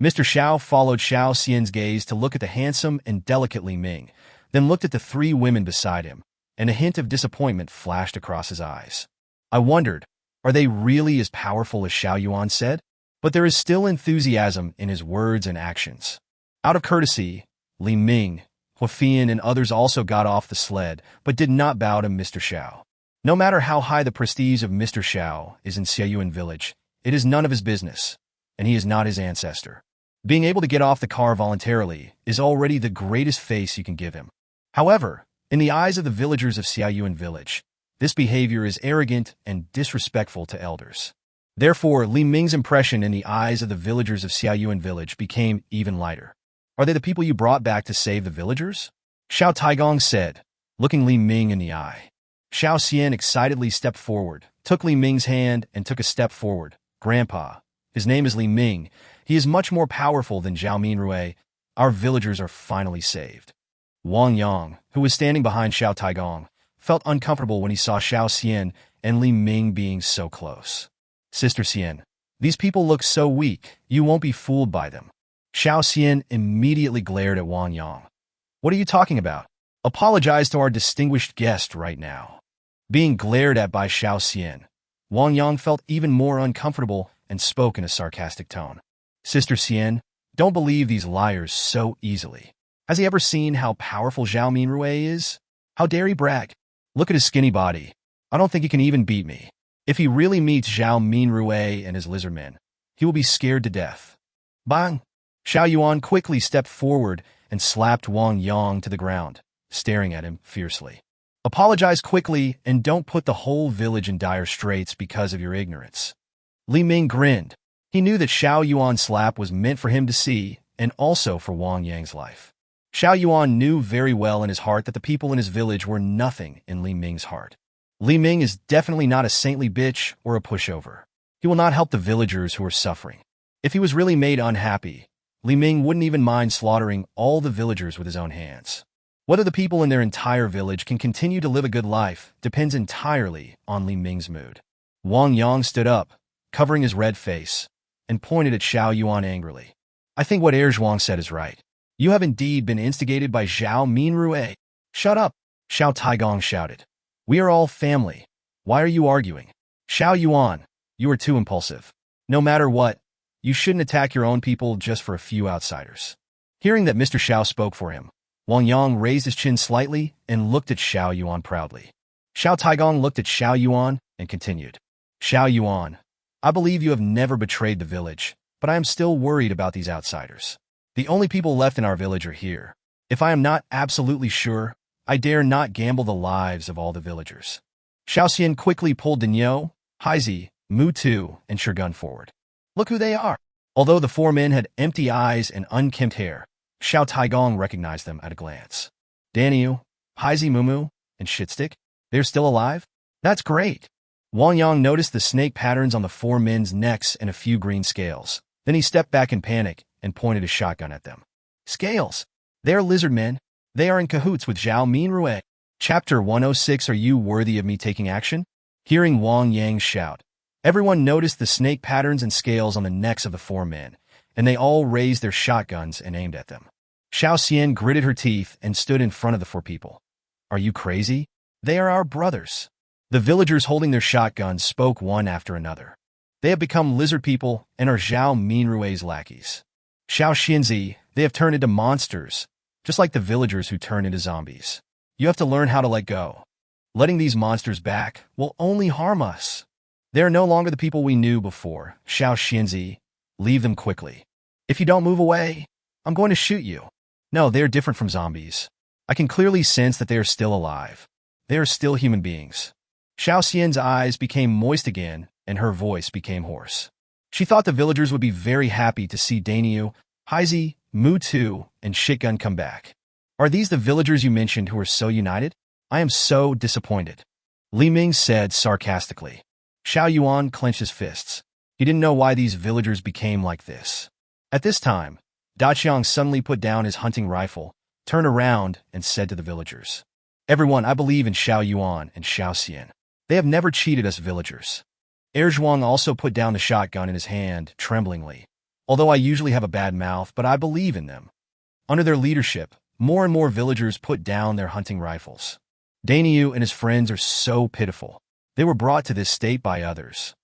Mr. Xiao followed Xiao Xian's gaze to look at the handsome and delicate Li Ming, then looked at the three women beside him, and a hint of disappointment flashed across his eyes. I wondered, are they really as powerful as Xiao Yuan said? But there is still enthusiasm in his words and actions. Out of courtesy, Li Ming, Hua Fian, and others also got off the sled, but did not bow to Mr. Xiao. No matter how high the prestige of Mr. Xiao is in Xiaoyuan village, it is none of his business, and he is not his ancestor. Being able to get off the car voluntarily is already the greatest face you can give him. However, in the eyes of the villagers of Xiaoyuan village, this behavior is arrogant and disrespectful to elders. Therefore, Li Ming's impression in the eyes of the villagers of Xiaoyuan village became even lighter. "Are they the people you brought back to save the villagers?" Xiao Taigong said, looking Li Ming in the eye. Xiao Xian excitedly stepped forward, took Li Ming's hand, and took a step forward. "Grandpa, his name is Li Ming. He is much more powerful than Zhao Minrue. Our villagers are finally saved." Wang Yang, who was standing behind Xiao Taigong, felt uncomfortable when he saw Xiao Xian and Li Ming being so close. "Sister Xian, these people look so weak, you won't be fooled by them." Xiao Xian immediately glared at Wang Yang. What are you talking about? Apologize to our distinguished guest right now. Being glared at by Xiao Xian, Wang Yang felt even more uncomfortable and spoke in a sarcastic tone. Sister Xian, don't believe these liars so easily. Has he ever seen how powerful Zhao Minrui is? How dare he brag? Look at his skinny body. I don't think he can even beat me. If he really meets Zhao Minrui and his lizardmen, he will be scared to death. Bang! Xiao Yuan quickly stepped forward and slapped Wang Yang to the ground, staring at him fiercely. Apologize quickly and don't put the whole village in dire straits because of your ignorance. Li Ming grinned. He knew that Xiao Yuan's slap was meant for him to see and also for Wang Yang's life. Xiao Yuan knew very well in his heart that the people in his village were nothing in Li Ming's heart. Li Ming is definitely not a saintly bitch or a pushover. He will not help the villagers who are suffering. If he was really made unhappy, Li Ming wouldn't even mind slaughtering all the villagers with his own hands. Whether the people in their entire village can continue to live a good life depends entirely on Li Ming's mood. Wang Yang stood up, covering his red face, and pointed at Xiao Yuan angrily. I think what Zhuang said is right. You have indeed been instigated by Zhao Minrui. Shut up, Xiao Taigong shouted. We are all family. Why are you arguing? Xiao Yuan, you are too impulsive. No matter what, you shouldn't attack your own people just for a few outsiders. Hearing that Mr. Xiao spoke for him, Wang Yang raised his chin slightly and looked at Xiao Yuan proudly. Xiao Taigong looked at Xiao Yuan and continued. Xiao Yuan, I believe you have never betrayed the village, but I am still worried about these outsiders. The only people left in our village are here. If I am not absolutely sure, I dare not gamble the lives of all the villagers. Xiao Xian quickly pulled Dinyo, Haizi, Mu Tu, and Shirgun forward. Look who they are. Although the four men had empty eyes and unkempt hair, Xiao Taigong recognized them at a glance. Daniu, Haizi Mumu, and Shitstick? They're still alive? That's great. Wang Yang noticed the snake patterns on the four men's necks and a few green scales. Then he stepped back in panic and pointed his shotgun at them. Scales! They are lizard men. They are in cahoots with Zhao Minrui. Chapter 106. Are you worthy of me taking action? Hearing Wang Yang shout, everyone noticed the snake patterns and scales on the necks of the four men, and they all raised their shotguns and aimed at them. Xiao Xian gritted her teeth and stood in front of the four people. Are you crazy? They are our brothers. The villagers holding their shotguns spoke one after another. They have become lizard people and are Zhao Minrui's lackeys. Xiao Xinzi, they have turned into monsters, just like the villagers who turn into zombies. You have to learn how to let go. Letting these monsters back will only harm us. They are no longer the people we knew before. Xiao Xinzi, leave them quickly. If you don't move away, I'm going to shoot you. No, they are different from zombies. I can clearly sense that they are still alive. They are still human beings. Xiao Xian's eyes became moist again, and her voice became hoarse. She thought the villagers would be very happy to see Daniu, Haizi, Mu Tu, and Shitgun come back. Are these the villagers you mentioned who are so united? I am so disappointed. Li Ming said sarcastically. Xiao Yuan clenched his fists. He didn't know why these villagers became like this. At this time, Da Qiang suddenly put down his hunting rifle, turned around, and said to the villagers, everyone, I believe in Xiao Yuan and Xiao Xian. They have never cheated us villagers. Zhuang also put down the shotgun in his hand, tremblingly. Although I usually have a bad mouth, but I believe in them. Under their leadership, more and more villagers put down their hunting rifles. Daniu and his friends are so pitiful. They were brought to this state by others.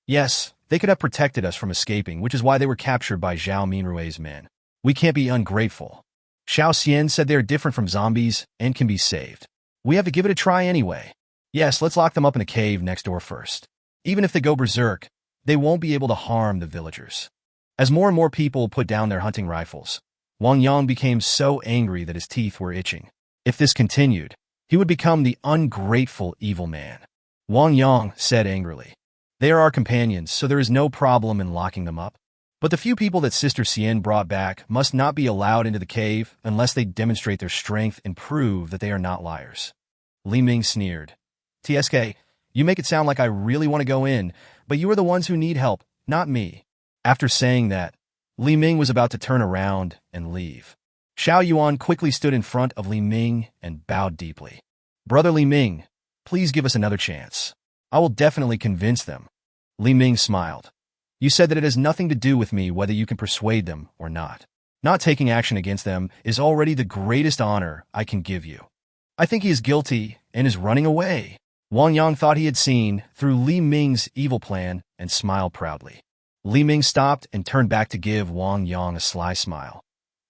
Yes, they could have protected us from escaping, which is why they were captured by Zhao Minrui's men. We can't be ungrateful. Xiao Xian said they are different from zombies and can be saved. We have to give it a try anyway. Yes, let's lock them up in a cave next door first. Even if they go berserk, they won't be able to harm the villagers. As more and more people put down their hunting rifles, Wang Yang became so angry that his teeth were itching. If this continued, he would become the ungrateful evil man. Wang Yang said angrily, they are our companions, so there is no problem in locking them up. But the few people that Sister Xian brought back must not be allowed into the cave unless they demonstrate their strength and prove that they are not liars. Li Ming sneered. TSK, you make it sound like I really want to go in, but you are the ones who need help, not me. After saying that, Li Ming was about to turn around and leave. Xiao Yuan quickly stood in front of Li Ming and bowed deeply. Brother Li Ming, please give us another chance. I will definitely convince them. Li Ming smiled. You said that it has nothing to do with me whether you can persuade them or not. Not taking action against them is already the greatest honor I can give you. I think he is guilty and is running away. Wang Yang thought he had seen through Li Ming's evil plan and smiled proudly. Li Ming stopped and turned back to give Wang Yang a sly smile.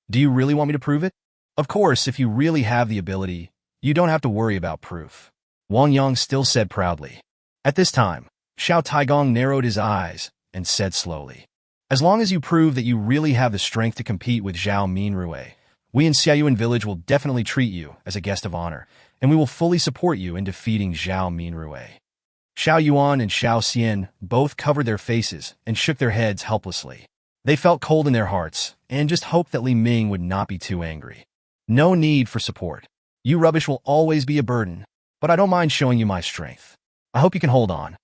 Do you really want me to prove it? Of course, if you really have the ability, you don't have to worry about proof. Wang Yang still said proudly. At this time, Xiao Taigong narrowed his eyes and said slowly, as long as you prove that you really have the strength to compete with Zhao Minrui, we in Xiaoyuan village will definitely treat you as a guest of honor, and we will fully support you in defeating Zhao Minrui. Xiao Yuan and Xiao Xian both covered their faces and shook their heads helplessly. They felt cold in their hearts and just hoped that Li Ming would not be too angry. No need for support. You rubbish will always be a burden, but I don't mind showing you my strength. I hope you can hold on.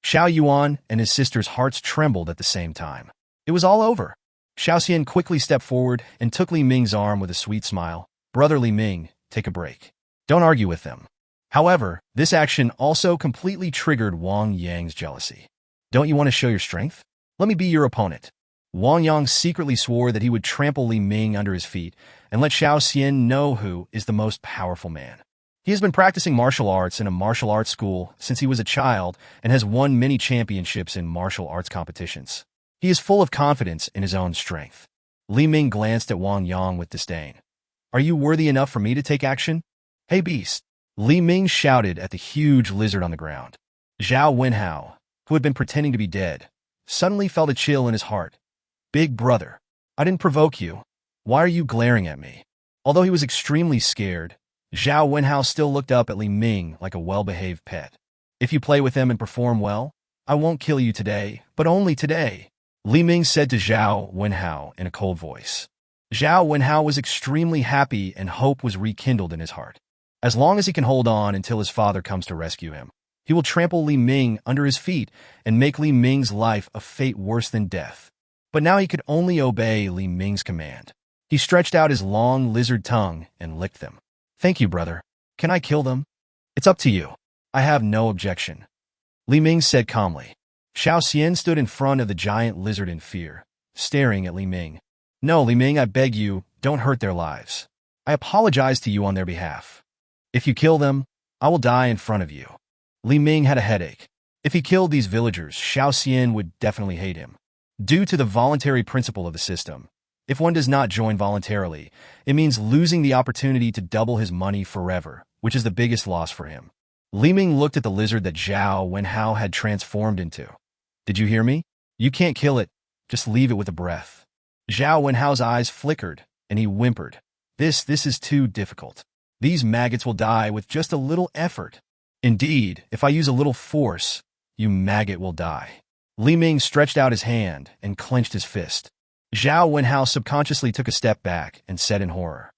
Xiao Yuan and his sister's hearts trembled at the same time. It was all over. Xiao Xian quickly stepped forward and took Li Ming's arm with a sweet smile. Brother Li Ming, take a break. Don't argue with them. However, this action also completely triggered Wang Yang's jealousy. Don't you want to show your strength? Let me be your opponent. Wang Yang secretly swore that he would trample Li Ming under his feet and let Xiao Xian know who is the most powerful man. He has been practicing martial arts in a martial arts school since he was a child and has won many championships in martial arts competitions. He is full of confidence in his own strength. Li Ming glanced at Wang Yang with disdain. Are you worthy enough for me to take action? Hey beast! Li Ming shouted at the huge lizard on the ground. Zhao Wenhao, who had been pretending to be dead, suddenly felt a chill in his heart. Big brother, I didn't provoke you. Why are you glaring at me? Although he was extremely scared, Zhao Wenhao still looked up at Li Ming like a well-behaved pet. If you play with him and perform well, I won't kill you today, but only today. Li Ming said to Zhao Wenhao in a cold voice. Zhao Wenhao was extremely happy and hope was rekindled in his heart. As long as he can hold on until his father comes to rescue him, he will trample Li Ming under his feet and make Li Ming's life a fate worse than death. But now he could only obey Li Ming's command. He stretched out his long lizard tongue and licked them. Thank you, brother. Can I kill them? It's up to you. I have no objection. Li Ming said calmly. Xiao Xian stood in front of the giant lizard in fear, staring at Li Ming. No, Li Ming, I beg you, don't hurt their lives. I apologize to you on their behalf. If you kill them, I will die in front of you. Li Ming had a headache. If he killed these villagers, Xiao Xian would definitely hate him. Due to the voluntary principle of the system, if one does not join voluntarily, it means losing the opportunity to double his money forever, which is the biggest loss for him. Li Ming looked at the lizard that Zhao Wenhao had transformed into. Did you hear me? You can't kill it. Just leave it with a breath. Zhao Wenhao's eyes flickered, and he whimpered. This is too difficult. These maggots will die with just a little effort. Indeed, if I use a little force, you maggot will die. Li Ming stretched out his hand and clenched his fist. Zhao Wenhao subconsciously took a step back and said in horror,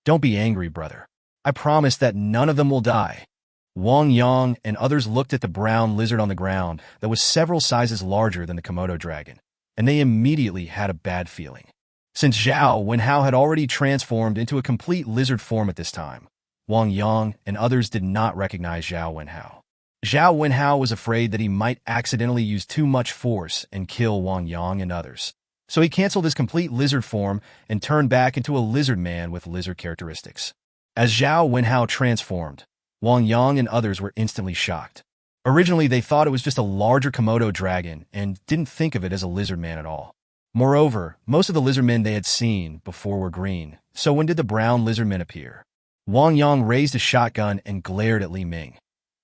Don't be angry, brother. I promise that none of them will die. Wang Yang and others looked at the brown lizard on the ground that was several sizes larger than the Komodo dragon, and they immediately had a bad feeling. Since Zhao Wenhao had already transformed into a complete lizard form at this time, Wang Yang and others did not recognize Zhao Wenhao. Zhao Wenhao was afraid that he might accidentally use too much force and kill Wang Yang and others, so he canceled his complete lizard form and turned back into a lizard man with lizard characteristics. As Zhao Wenhao transformed, Wang Yang and others were instantly shocked. Originally, they thought it was just a larger Komodo dragon and didn't think of it as a lizard man at all. Moreover, most of the lizard men they had seen before were green, so when did the brown lizard men appear? Wang Yang raised a shotgun and glared at Li Ming.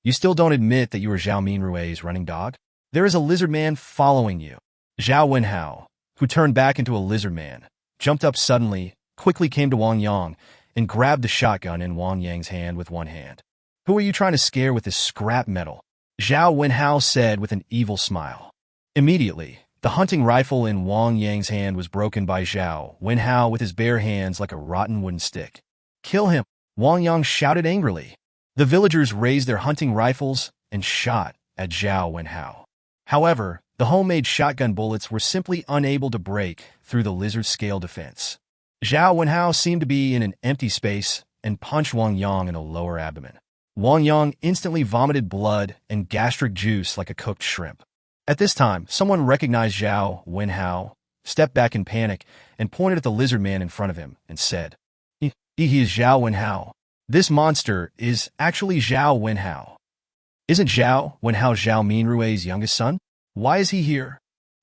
You still don't admit that you were Zhao Minrui's running dog? There is a lizard man following you. Zhao Wenhao, who turned back into a lizard man, jumped up suddenly, quickly came to Wang Yang, and grabbed the shotgun in Wang Yang's hand with one hand. Who are you trying to scare with this scrap metal? Zhao Wenhao said with an evil smile. Immediately, the hunting rifle in Wang Yang's hand was broken by Zhao Wenhao with his bare hands like a rotten wooden stick. Kill him! Wang Yang shouted angrily. The villagers raised their hunting rifles and shot at Zhao Wenhao. However, the homemade shotgun bullets were simply unable to break through the lizard's scale defense. Zhao Wenhao seemed to be in an empty space and punched Wang Yang in the lower abdomen. Wang Yang instantly vomited blood and gastric juice like a cooked shrimp. At this time, someone recognized Zhao Wenhao stepped back in panic and pointed at the lizard man in front of him and said, He is Zhao Wenhao. This monster is actually Zhao Wenhao. Isn't Zhao Wenhao Zhao Minrui's youngest son? Why is he here?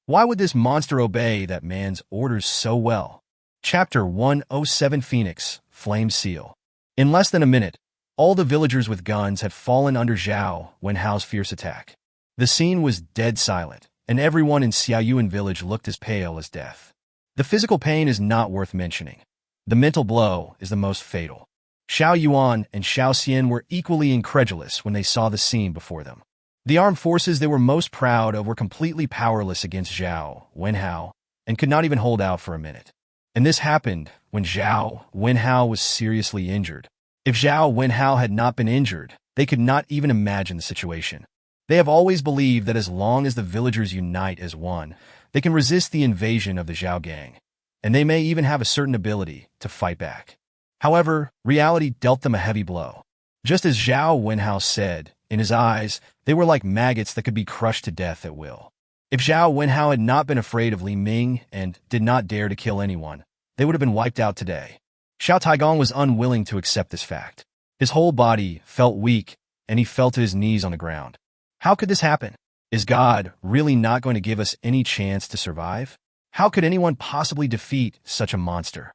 Why would this monster obey that man's orders so well? Chapter 107 Phoenix, Flame Seal. In less than a minute, all the villagers with guns had fallen under Zhao Wenhao's fierce attack. The scene was dead silent, and everyone in Xiaoyuan village looked as pale as death. The physical pain is not worth mentioning. The mental blow is the most fatal. Xiao Yuan and Xiao Xian were equally incredulous when they saw the scene before them. The armed forces they were most proud of were completely powerless against Zhao Wenhao and could not even hold out for a minute. And this happened when Zhao Wenhao was seriously injured. If Zhao Wenhao had not been injured, they could not even imagine the situation. They have always believed that as long as the villagers unite as one, they can resist the invasion of the Zhao gang, and they may even have a certain ability to fight back. However, reality dealt them a heavy blow. Just as Zhao Wenhao said, in his eyes, they were like maggots that could be crushed to death at will. If Zhao Wenhao had not been afraid of Li Ming and did not dare to kill anyone, they would have been wiped out today. Xiao Taigong was unwilling to accept this fact. His whole body felt weak, and he fell to his knees on the ground. How could this happen? Is God really not going to give us any chance to survive? How could anyone possibly defeat such a monster?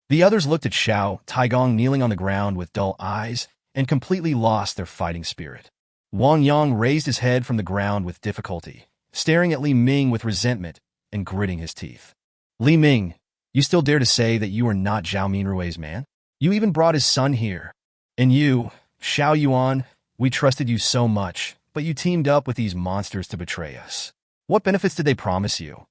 The others looked at Xiao Taigong kneeling on the ground with dull eyes and completely lost their fighting spirit. Wang Yang raised his head from the ground with difficulty, staring at Li Ming with resentment and gritting his teeth. Li Ming, you still dare to say that you are not Zhao Minrui's man? You even brought his son here. And you, Xiao Yuan, we trusted you so much, but you teamed up with these monsters to betray us. What benefits did they promise you?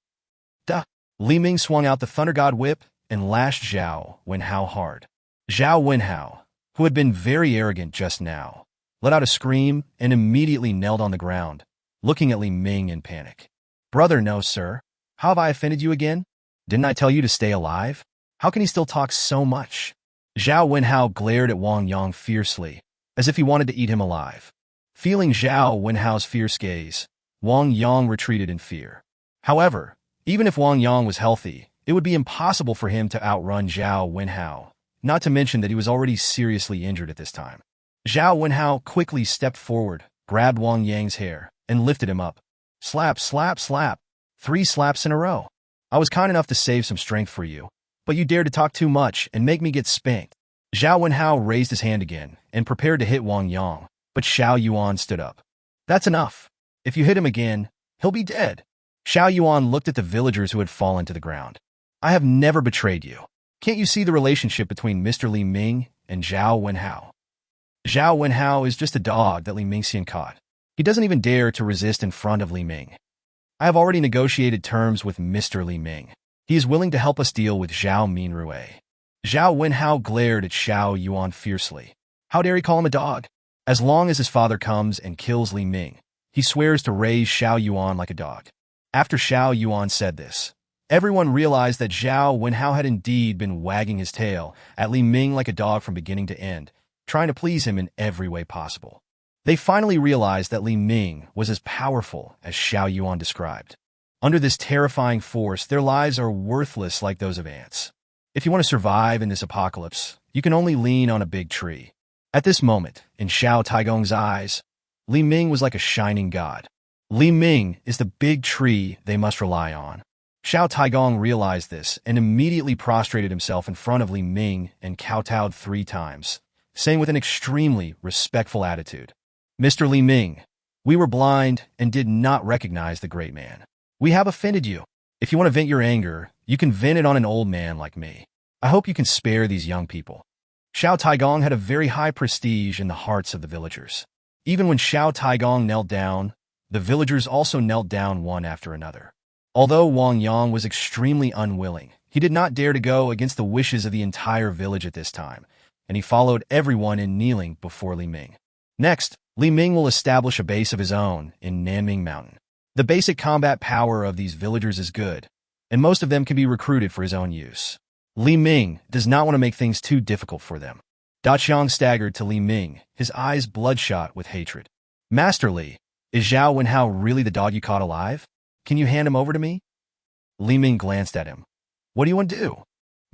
Duh. Li Ming swung out the Thunder God Whip and lashed Zhao Wenhao hard. Zhao Wenhao, who had been very arrogant just now, let out a scream and immediately knelt on the ground, looking at Li Ming in panic. Brother, no, sir. How have I offended you again? Didn't I tell you to stay alive? How can he still talk so much? Zhao Wenhao glared at Wang Yang fiercely, as if he wanted to eat him alive. Feeling Zhao Wenhao's fierce gaze, Wang Yang retreated in fear. However, even if Wang Yang was healthy, it would be impossible for him to outrun Zhao Wenhao, not to mention that he was already seriously injured at this time. Zhao Wenhao quickly stepped forward, grabbed Wang Yang's hair, and lifted him up. Slap, slap, slap. 3 slaps in a row. I was kind enough to save some strength for you, but you dared to talk too much and make me get spanked. Zhao Wenhao raised his hand again and prepared to hit Wang Yang, but Xiao Yuan stood up. That's enough. If you hit him again, he'll be dead. Xiao Yuan looked at the villagers who had fallen to the ground. I have never betrayed you. Can't you see the relationship between Mr. Li Ming and Zhao Wenhao? Zhao Wenhao is just a dog that Li Mingxian caught. He doesn't even dare to resist in front of Li Ming. I have already negotiated terms with Mr. Li Ming. He is willing to help us deal with Zhao Minrui. Zhao Wenhao glared at Xiao Yuan fiercely. How dare he call him a dog? As long as his father comes and kills Li Ming, he swears to raise Xiao Yuan like a dog. After Xiao Yuan said this, everyone realized that Zhao Wenhao had indeed been wagging his tail at Li Ming like a dog from beginning to end, trying to please him in every way possible. They finally realized that Li Ming was as powerful as Xiao Yuan described. Under this terrifying force, their lives are worthless like those of ants. If you want to survive in this apocalypse, you can only lean on a big tree. At this moment, in Xiao Taigong's eyes, Li Ming was like a shining god. Li Ming is the big tree they must rely on. Xiao Taigong realized this and immediately prostrated himself in front of Li Ming and kowtowed 3 times, saying with an extremely respectful attitude, Mr. Li Ming, we were blind and did not recognize the great man. We have offended you. If you want to vent your anger, you can vent it on an old man like me. I hope you can spare these young people. Xiao Taigong had a very high prestige in the hearts of the villagers. Even when Xiao Taigong knelt down, the villagers also knelt down one after another. Although Wang Yang was extremely unwilling, he did not dare to go against the wishes of the entire village at this time, and he followed everyone in kneeling before Li Ming. Next, Li Ming will establish a base of his own in Nanming Mountain. The basic combat power of these villagers is good, and most of them can be recruited for his own use. Li Ming does not want to make things too difficult for them. Da Qiang staggered to Li Ming, his eyes bloodshot with hatred. Master Li, is Zhao Wenhao really the dog you caught alive? Can you hand him over to me? Li Ming glanced at him. What do you want to do?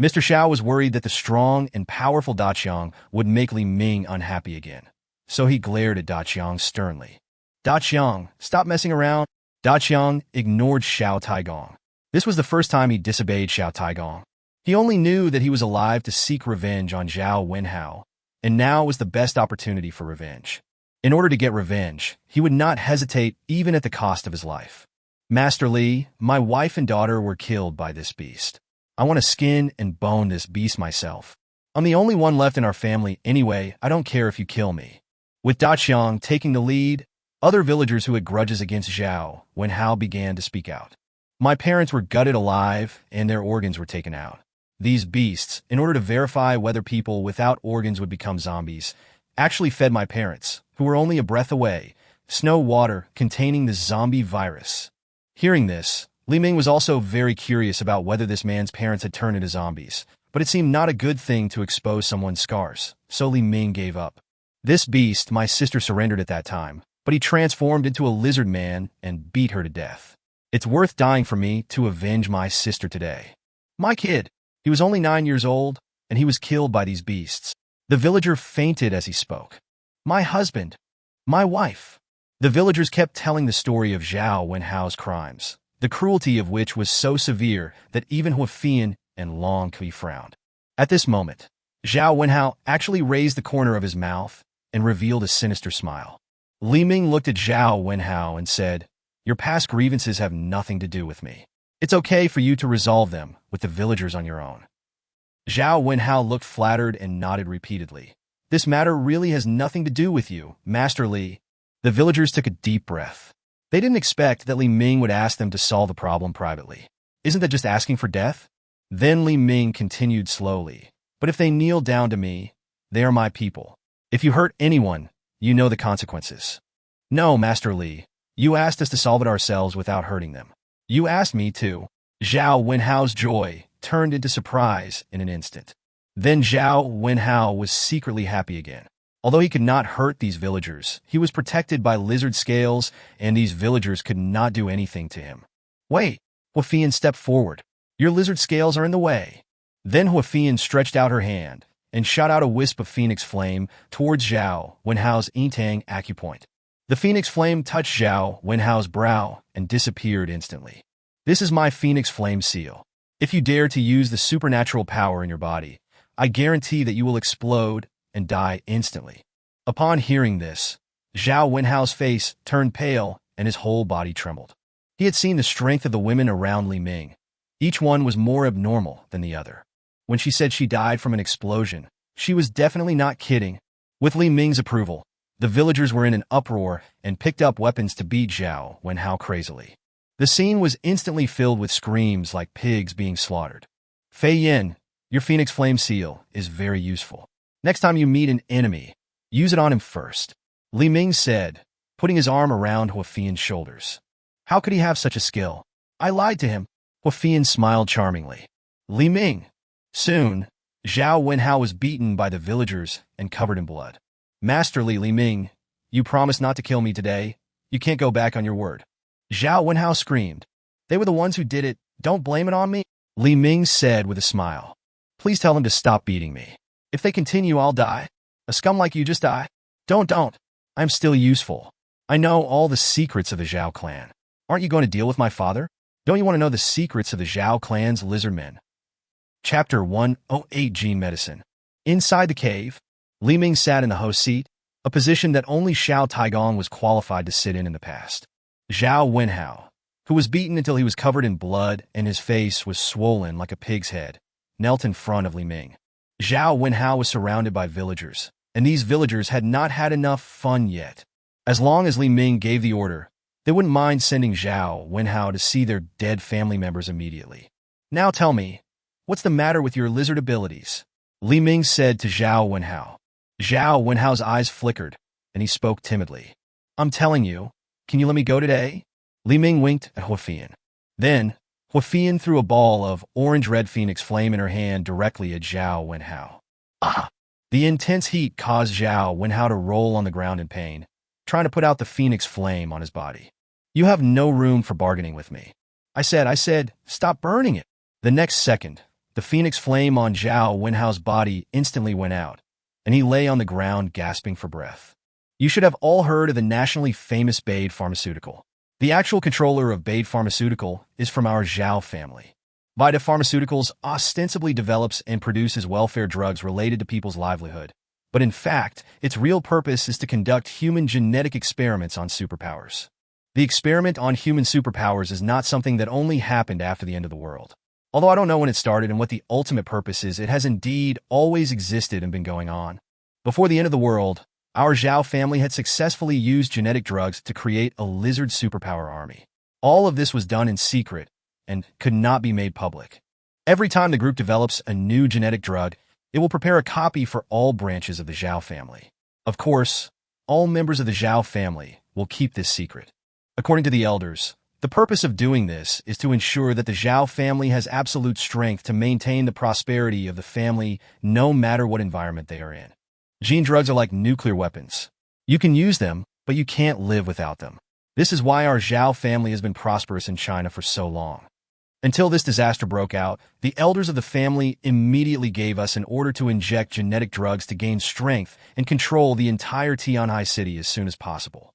Mr. Xiao was worried that the strong and powerful Da Qiang would make Li Ming unhappy again, so he glared at Da Qiang sternly. Da Qiang, stop messing around. Da Qiang ignored Xiao Taigong. This was the first time he disobeyed Xiao Taigong. He only knew that he was alive to seek revenge on Zhao Wenhao, and now was the best opportunity for revenge. In order to get revenge, he would not hesitate even at the cost of his life. Master Li, my wife and daughter were killed by this beast. I want to skin and bone this beast myself. I'm the only one left in our family anyway. I don't care if you kill me. With Da Qiang taking the lead, other villagers who had grudges against Zhao Wenhao began to speak out. My parents were gutted alive and their organs were taken out. These beasts, in order to verify whether people without organs would become zombies, actually fed my parents, who were only a breath away, snow water containing the zombie virus. Hearing this, Li Ming was also very curious about whether this man's parents had turned into zombies, but it seemed not a good thing to expose someone's scars, so Li Ming gave up. This beast my sister surrendered at that time, but he transformed into a lizard man and beat her to death. It's worth dying for me to avenge my sister today. My kid, he was only 9 years old, and he was killed by these beasts. The villager fainted as he spoke. My husband, my wife. The villagers kept telling the story of Zhao Wenhao's crimes, the cruelty of which was so severe that even Huafian and Long Kui frowned. At this moment, Zhao Wenhao actually raised the corner of his mouth and revealed a sinister smile. Li Ming looked at Zhao Wenhao and said, your past grievances have nothing to do with me. It's okay for you to resolve them with the villagers on your own. Zhao Wenhao looked flattered and nodded repeatedly. This matter really has nothing to do with you, Master Li. The villagers took a deep breath. They didn't expect that Li Ming would ask them to solve the problem privately. Isn't that just asking for death? Then Li Ming continued slowly. But if they kneel down to me, they are my people. If you hurt anyone, you know the consequences. No, Master Li. You asked us to solve it ourselves without hurting them. You asked me to. Zhao Wenhao's joy turned into surprise in an instant. Then Zhao Wenhao was secretly happy again. Although he could not hurt these villagers, he was protected by lizard scales, and these villagers could not do anything to him. Wait, Huafian stepped forward. Your lizard scales are in the way. Then Huafian stretched out her hand and shot out a wisp of phoenix flame towards Zhao Wenhao's Yintang acupoint. The phoenix flame touched Zhao Wenhao's brow and disappeared instantly. This is my phoenix flame seal. If you dare to use the supernatural power in your body, I guarantee that you will explode and die instantly. Upon hearing this, Zhao Wenhao's face turned pale and his whole body trembled. He had seen the strength of the women around Li Ming. Each one was more abnormal than the other. When she said she died from an explosion, she was definitely not kidding. With Li Ming's approval, the villagers were in an uproar and picked up weapons to beat Zhao Wenhao crazily. The scene was instantly filled with screams like pigs being slaughtered. Fei Yin, your Phoenix Flame Seal is very useful. Next time you meet an enemy, use it on him first, Li Ming said, putting his arm around Huafian's shoulders. How could he have such a skill? I lied to him. Huafian smiled charmingly. Li Ming. Soon, Zhao Wenhao was beaten by the villagers and covered in blood. Master Li Ming, you promised not to kill me today. You can't go back on your word. Zhao Wenhao screamed. They were the ones who did it. Don't blame it on me. Li Ming said with a smile. Please tell them to stop beating me. If they continue, I'll die. A scum like you just die. Don't. I'm still useful. I know all the secrets of the Zhao clan. Aren't you going to deal with my father? Don't you want to know the secrets of the Zhao clan's lizard men? Chapter 108 Gene Medicine. Inside the cave, Li Ming sat in the host seat, a position that only Xiao Taigong was qualified to sit in the past. Zhao Wenhao, who was beaten until he was covered in blood and his face was swollen like a pig's head, knelt in front of Li Ming. Zhao Wenhao was surrounded by villagers, and these villagers had not had enough fun yet. As long as Li Ming gave the order, they wouldn't mind sending Zhao Wenhao to see their dead family members immediately. Now tell me, what's the matter with your lizard abilities? Li Ming said to Zhao Wenhao. Zhao Wenhao's eyes flickered, and he spoke timidly. I'm telling you, can you let me go today? Li Ming winked at Huafian. Then, Huafian threw a ball of orange-red phoenix flame in her hand directly at Zhao Wenhao. Ah! The intense heat caused Zhao Wenhao to roll on the ground in pain, trying to put out the phoenix flame on his body. You have no room for bargaining with me. I said, stop burning it. The next second, the phoenix flame on Zhao Wenhao's body instantly went out, and he lay on the ground gasping for breath. You should have all heard of the nationally famous Bade Pharmaceutical. The actual controller of Bade Pharmaceutical is from our Zhao family. Bade Pharmaceuticals ostensibly develops and produces welfare drugs related to people's livelihood, but in fact, its real purpose is to conduct human genetic experiments on superpowers. The experiment on human superpowers is not something that only happened after the end of the world. Although I don't know when it started and what the ultimate purpose is, it has indeed always existed and been going on. Before the end of the world, our Zhao family had successfully used genetic drugs to create a lizard superpower army. All of this was done in secret and could not be made public. Every time the group develops a new genetic drug, it will prepare a copy for all branches of the Zhao family. Of course, all members of the Zhao family will keep this secret. According to the elders, the purpose of doing this is to ensure that the Zhao family has absolute strength to maintain the prosperity of the family no matter what environment they are in. Gene drugs are like nuclear weapons. You can use them, but you can't live without them. This is why our Zhao family has been prosperous in China for so long. Until this disaster broke out, the elders of the family immediately gave us an order to inject genetic drugs to gain strength and control the entire Tianhai city as soon as possible.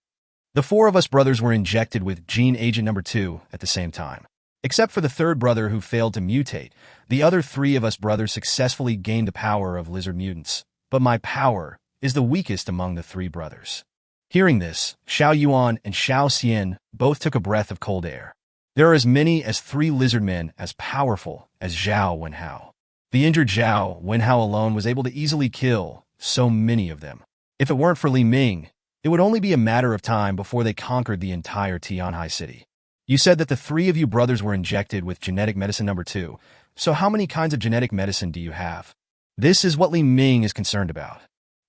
The four of us brothers were injected with gene agent number 2 at the same time. Except for the third brother who failed to mutate, the other three of us brothers successfully gained the power of lizard mutants. But my power is the weakest among the three brothers. Hearing this, Xiao Yuan and Xiao Xian both took a breath of cold air. There are as many as 3 lizard men as powerful as Zhao Wenhao. The injured Zhao Wenhao alone was able to easily kill so many of them. If it weren't for Li Ming, it would only be a matter of time before they conquered the entire Tianhai city. You said that the 3 of you brothers were injected with genetic medicine number 2, so how many kinds of genetic medicine do you have? This is what Li Ming is concerned about.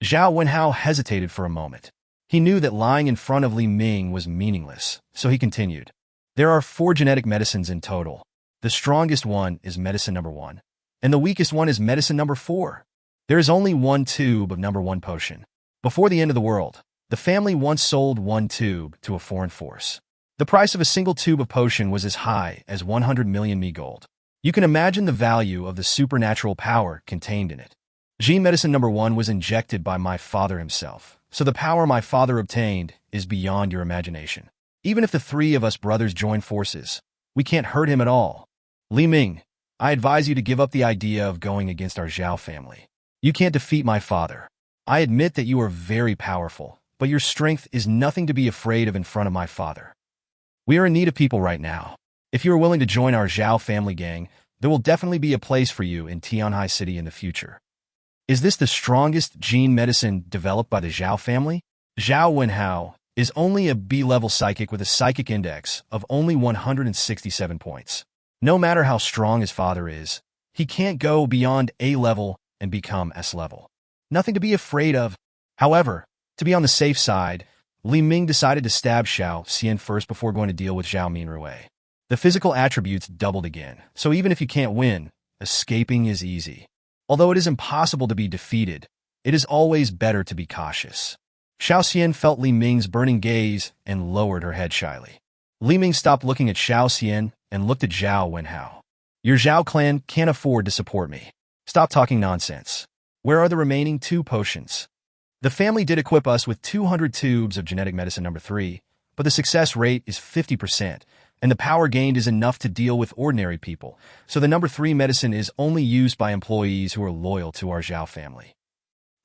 Zhao Wenhao hesitated for a moment. He knew that lying in front of Li Ming was meaningless, so he continued. There are 4 genetic medicines in total. The strongest one is medicine number 1, and the weakest one is medicine number 4. There is only 1 tube of number 1 potion. Before the end of the world, the family once sold 1 tube to a foreign force. The price of a single tube of potion was as high as 100 million Mi gold. You can imagine the value of the supernatural power contained in it. Gene medicine number 1 was injected by my father himself, so the power my father obtained is beyond your imagination. Even if the 3 of us brothers join forces, we can't hurt him at all. Li Ming, I advise you to give up the idea of going against our Zhao family. You can't defeat my father. I admit that you are very powerful, but your strength is nothing to be afraid of in front of my father. We are in need of people right now. If you are willing to join our Zhao family gang, there will definitely be a place for you in Tianhai City in the future. Is this the strongest gene medicine developed by the Zhao family? Zhao Wenhao is only a B-level psychic with a psychic index of only 167 points. No matter how strong his father is, he can't go beyond A-level and become S-level. Nothing to be afraid of. However, to be on the safe side, Li Ming decided to stab Xiao Xian first before going to deal with Zhao Minrui. The physical attributes doubled again, so even if you can't win, escaping is easy. Although it is impossible to be defeated, it is always better to be cautious. Xiao Xian felt Li Ming's burning gaze and lowered her head shyly. Li Ming stopped looking at Xiao Xian and looked at Zhao Wenhao. Your Zhao clan can't afford to support me. Stop talking nonsense. Where are the remaining 2 potions? The family did equip us with 200 tubes of genetic medicine number 3, but the success rate is 50%, and the power gained is enough to deal with ordinary people, so the number 3 medicine is only used by employees who are loyal to our Zhao family.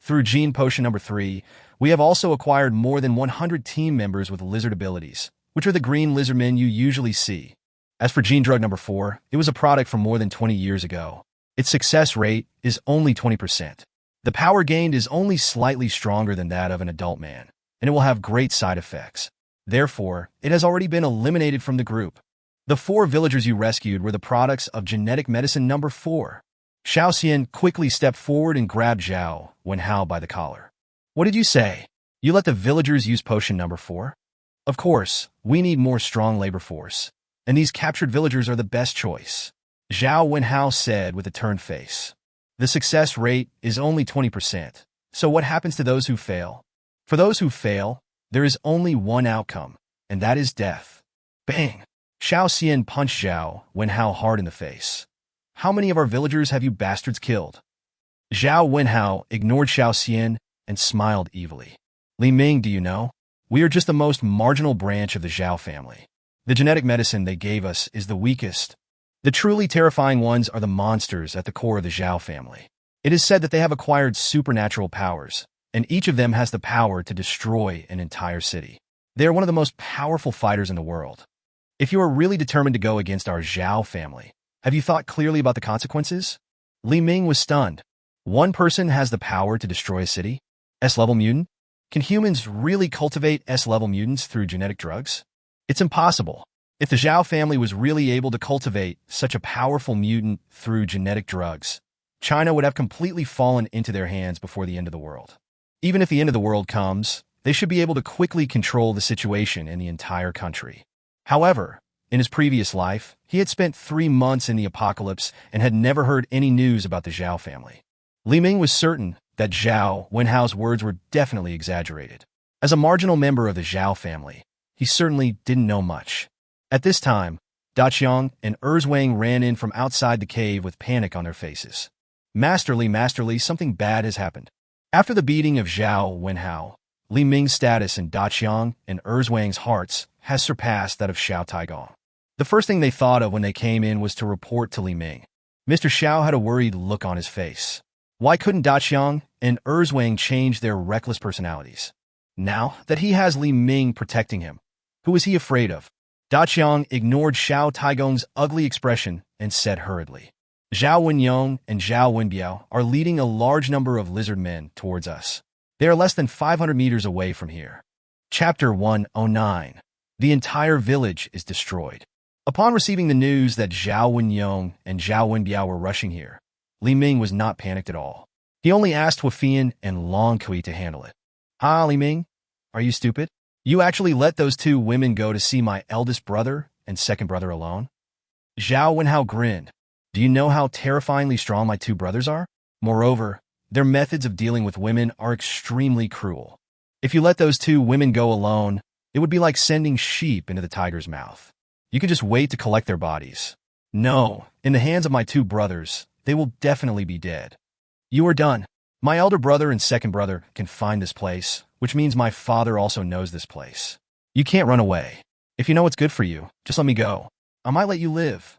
Through gene potion number 3, we have also acquired more than 100 team members with lizard abilities, which are the green lizardmen you usually see. As for gene drug number 4, it was a product from more than 20 years ago. Its success rate is only 20%. The power gained is only slightly stronger than that of an adult man, and it will have great side effects. Therefore, it has already been eliminated from the group. The 4 villagers you rescued were the products of genetic medicine number 4. Xiao Xian quickly stepped forward and grabbed Zhao Wenhao by the collar. What did you say? You let the villagers use potion number 4? Of course, we need more strong labor force, and these captured villagers are the best choice. Zhao Wenhao said with a turned face. The success rate is only 20%, so what happens to those who fail? For those who fail, there is only one outcome, and that is death. Bang! Xiao Xian punched Zhao Wenhao hard in the face. How many of our villagers have you bastards killed? Zhao Wenhao ignored Xiao Xian and smiled evilly. Li Ming, do you know? We are just the most marginal branch of the Zhao family. The genetic medicine they gave us is the weakest. The truly terrifying ones are the monsters at the core of the Zhao family. It is said that they have acquired supernatural powers, and each of them has the power to destroy an entire city. They are one of the most powerful fighters in the world. If you are really determined to go against our Zhao family, have you thought clearly about the consequences? Li Ming was stunned. One person has the power to destroy a city? S-level mutant? Can humans really cultivate S-level mutants through genetic drugs? It's impossible. If the Zhao family was really able to cultivate such a powerful mutant through genetic drugs, China would have completely fallen into their hands before the end of the world. Even if the end of the world comes, they should be able to quickly control the situation in the entire country. However, in his previous life, he had spent 3 months in the apocalypse and had never heard any news about the Zhao family. Li Ming was certain that Zhao Wenhao's words were definitely exaggerated. As a marginal member of the Zhao family, he certainly didn't know much. At this time, Daqiang and Erzwang ran in from outside the cave with panic on their faces. Masterly, something bad has happened. After the beating of Zhao Wenhao, Li Ming's status in Daqiang and Erzwang's hearts has surpassed that of Xiao Taigong. The first thing they thought of when they came in was to report to Li Ming. Mr. Xiao had a worried look on his face. Why couldn't Daqiang and Erzwang change their reckless personalities? Now that he has Li Ming protecting him, who is he afraid of? Daqiang ignored Xiao Taigong's ugly expression and said hurriedly, Zhao Wenyong and Zhao Wenbiao are leading a large number of lizard men towards us. They are less than 500 meters away from here. Chapter 109. The entire village is destroyed. Upon receiving the news that Zhao Wenyong and Zhao Wenbiao were rushing here, Li Ming was not panicked at all. He only asked Huafian and Long Kui to handle it. Li Ming, are you stupid? You actually let those 2 women go to see my eldest brother and second brother alone? Zhao Wenhao grinned. Do you know how terrifyingly strong my 2 brothers are? Moreover, their methods of dealing with women are extremely cruel. If you let those 2 women go alone, it would be like sending sheep into the tiger's mouth. You can just wait to collect their bodies. No, in the hands of my 2 brothers, they will definitely be dead. You are done. My elder brother and second brother can find this place, which means my father also knows this place. You can't run away. If you know what's good for you, just let me go. I might let you live.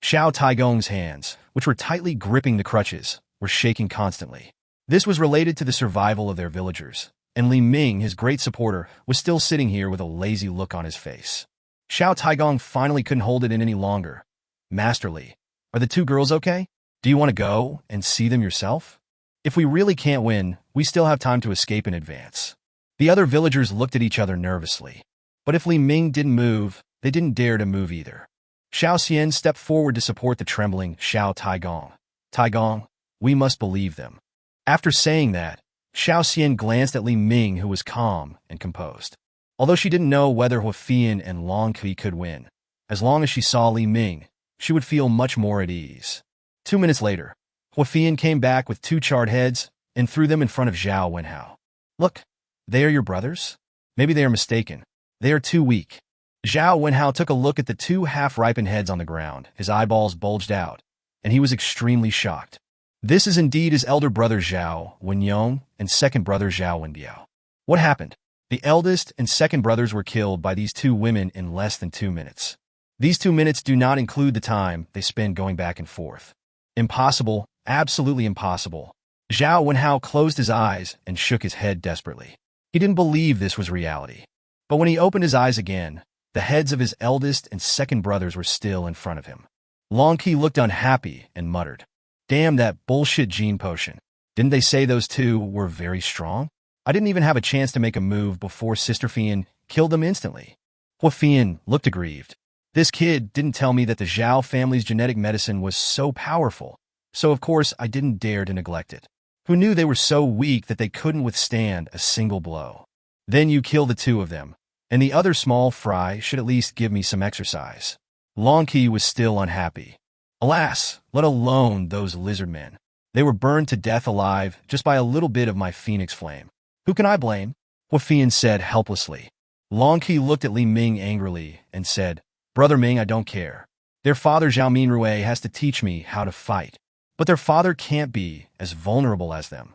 Xiao Taigong's hands, which were tightly gripping the crutches, were shaking constantly. This was related to the survival of their villagers, and Li Ming, his great supporter, was still sitting here with a lazy look on his face. Xiao Taigong finally couldn't hold it in any longer. Masterly, are the 2 girls okay? Do you want to go and see them yourself? If we really can't win, we still have time to escape in advance. The other villagers looked at each other nervously. But if Li Ming didn't move, they didn't dare to move either. Xiao Xian stepped forward to support the trembling Xiao Taigong. Taigong, we must believe them. After saying that, Xiao Xian glanced at Li Ming, who was calm and composed. Although she didn't know whether Huafian and Long Kui could win, as long as she saw Li Ming, she would feel much more at ease. 2 minutes later, Huafian came back with 2 charred heads and threw them in front of Zhao Wenhao. Look, they are your brothers? Maybe they are mistaken. They are too weak. Zhao Wenhao took a look at the 2 half-ripened heads on the ground. His eyeballs bulged out, and he was extremely shocked. This is indeed his elder brother Zhao Wenyong and second brother Zhao Wenbiao. What happened? The eldest and second brothers were killed by these 2 women in less than 2 minutes. These 2 minutes do not include the time they spend going back and forth. Impossible, absolutely impossible. Zhao Wenhao closed his eyes and shook his head desperately. He didn't believe this was reality. But when he opened his eyes again, the heads of his eldest and second brothers were still in front of him. Long Qi looked unhappy and muttered, Damn that bullshit gene potion. Didn't they say those 2 were very strong? I didn't even have a chance to make a move before Sister Fian killed them instantly. Huafian looked aggrieved. This kid didn't tell me that the Zhao family's genetic medicine was so powerful, so of course I didn't dare to neglect it. Who knew they were so weak that they couldn't withstand a single blow? Then you kill the 2 of them, and the other small fry should at least give me some exercise. Long Qi was still unhappy. Alas, let alone those lizard men. They were burned to death alive just by a little bit of my phoenix flame. Who can I blame? Huafian said helplessly. Long Qi looked at Li Ming angrily and said, Brother Ming, I don't care. Their father Zhao Minrui has to teach me how to fight. But their father can't be as vulnerable as them.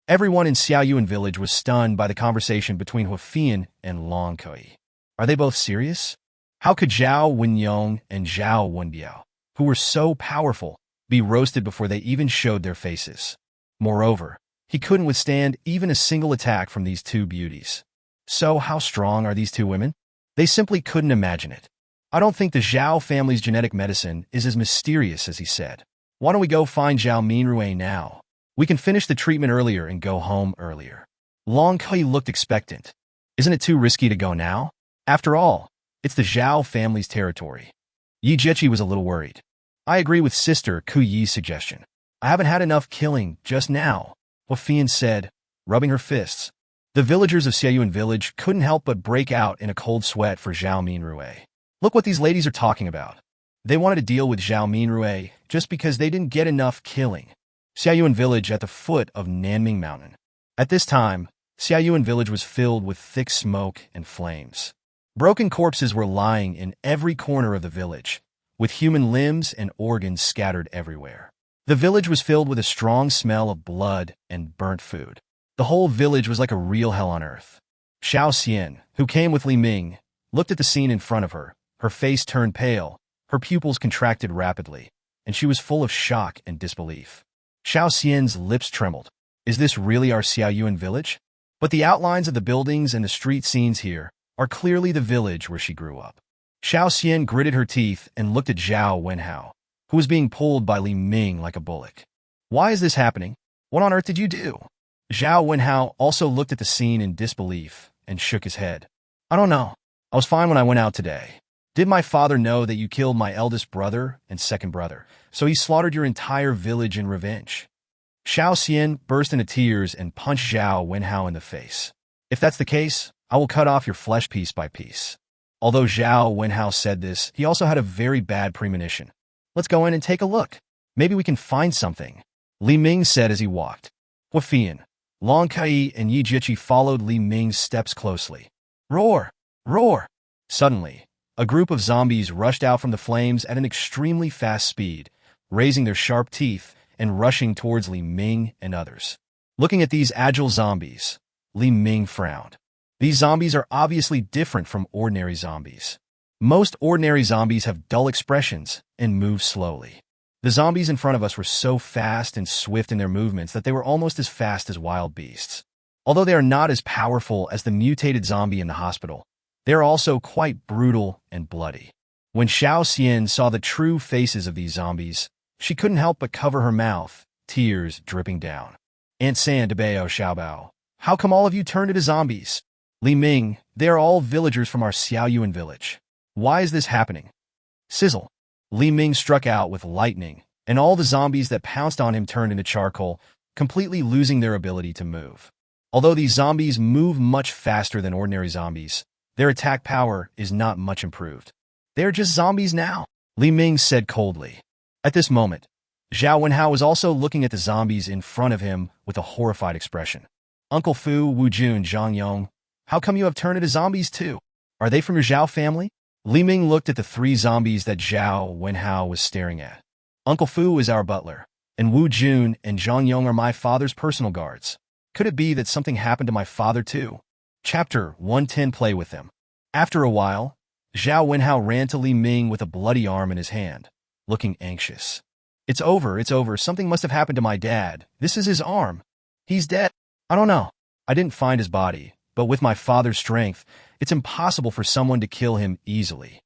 Everyone in Xiaoyuan village was stunned by the conversation between Huafian and Long Kui. Are they both serious? How could Zhao Wenyong and Zhao Wenbiao, who were so powerful, be roasted before they even showed their faces? Moreover, he couldn't withstand even a single attack from these two beauties. So how strong are these two women? They simply couldn't imagine it. I don't think the Zhao family's genetic medicine is as mysterious as he said. Why don't we go find Zhao Minrui now? We can finish the treatment earlier and go home earlier. Long Kui looked expectant. Isn't it too risky to go now? After all, it's the Zhao family's territory. Yi Jiechi was a little worried. I agree with Sister Ku Yi's suggestion. I haven't had enough killing just now, Huafian said, rubbing her fists. The villagers of Xiaoyuan village couldn't help but break out in a cold sweat for Zhao Minrui. Look what these ladies are talking about. They wanted to deal with Zhao Minrui just because they didn't get enough killing. Xiaoyuan village at the foot of Nanming Mountain. At this time, Xiaoyuan village was filled with thick smoke and flames. Broken corpses were lying in every corner of the village, with human limbs and organs scattered everywhere. The village was filled with a strong smell of blood and burnt food. The whole village was like a real hell on earth. Xiao Xian, who came with Li Ming, looked at the scene in front of her. Her face turned pale, her pupils contracted rapidly, and she was full of shock and disbelief. Xiao Xian's lips trembled. Is this really our Xiaoyuan village? But the outlines of the buildings and the street scenes here are clearly the village where she grew up. Xiao Xian gritted her teeth and looked at Zhao Wenhao, who was being pulled by Li Ming like a bullock. Why is this happening? What on earth did you do? Zhao Wenhao also looked at the scene in disbelief and shook his head. I don't know. I was fine when I went out today. Did my father know that you killed my eldest brother and second brother, so he slaughtered your entire village in revenge? Xiao Xian burst into tears and punched Zhao Wenhao in the face. If that's the case, I will cut off your flesh piece by piece. Although Zhao Wenhao said this, he also had a very bad premonition. Let's go in and take a look. Maybe we can find something, Li Ming said as he walked. Huafian, Long Kai and Yi Jiechi followed Li Ming's steps closely. Roar! Roar! Suddenly, a group of zombies rushed out from the flames at an extremely fast speed, raising their sharp teeth and rushing towards Li Ming and others. Looking at these agile zombies, Li Ming frowned. These zombies are obviously different from ordinary zombies. Most ordinary zombies have dull expressions and move slowly. The zombies in front of us were so fast and swift in their movements that they were almost as fast as wild beasts. Although they are not as powerful as the mutated zombie in the hospital, they are also quite brutal and bloody. When Xiao Xian saw the true faces of these zombies, she couldn't help but cover her mouth, tears dripping down. Aunt San Debao Xiaobao, how come all of you turned into zombies? Li Ming, they are all villagers from our Xiaoyuan village. Why is this happening? Sizzle. Li Ming struck out with lightning, and all the zombies that pounced on him turned into charcoal, completely losing their ability to move. Although these zombies move much faster than ordinary zombies, their attack power is not much improved. They are just zombies now, Li Ming said coldly. At this moment, Zhao Wenhao was also looking at the zombies in front of him with a horrified expression. Uncle Fu, Wu Jun, Zhang Yong, how come you have turned into zombies too? Are they from your Zhao family? Li Ming looked at the three zombies that Zhao Wenhao was staring at. Uncle Fu is our butler, and Wu Jun and Zhang Yong are my father's personal guards. Could it be that something happened to my father too? Chapter 110 Play with them. After a while, Zhao Wenhao ran to Li Ming with a bloody arm in his hand, looking anxious. It's over, something must have happened to my dad. This is his arm. He's dead. I don't know. I didn't find his body, but with my father's strength, it's impossible for someone to kill him easily.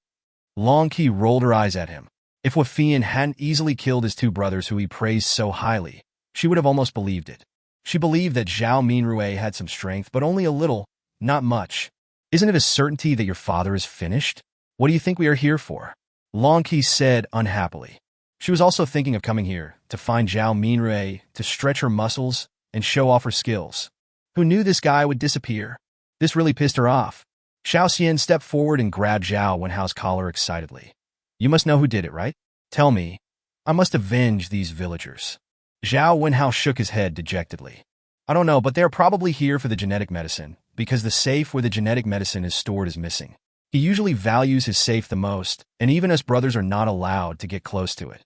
Long Qi rolled her eyes at him. If Huafian hadn't easily killed his two brothers who he praised so highly, she would have almost believed it. She believed that Zhao Minrui had some strength, but only a little, not much. Isn't it a certainty that your father is finished? What do you think we are here for? Long Qi said unhappily. She was also thinking of coming here, to find Zhao Minrui, to stretch her muscles and show off her skills. Who knew this guy would disappear? This really pissed her off. Xiao Xian stepped forward and grabbed Zhao Wenhao's collar excitedly. You must know who did it, right? Tell me. I must avenge these villagers. Zhao Wenhao shook his head dejectedly. I don't know, but they're probably here for the genetic medicine, because the safe where the genetic medicine is stored is missing. He usually values his safe the most, and even us brothers are not allowed to get close to it.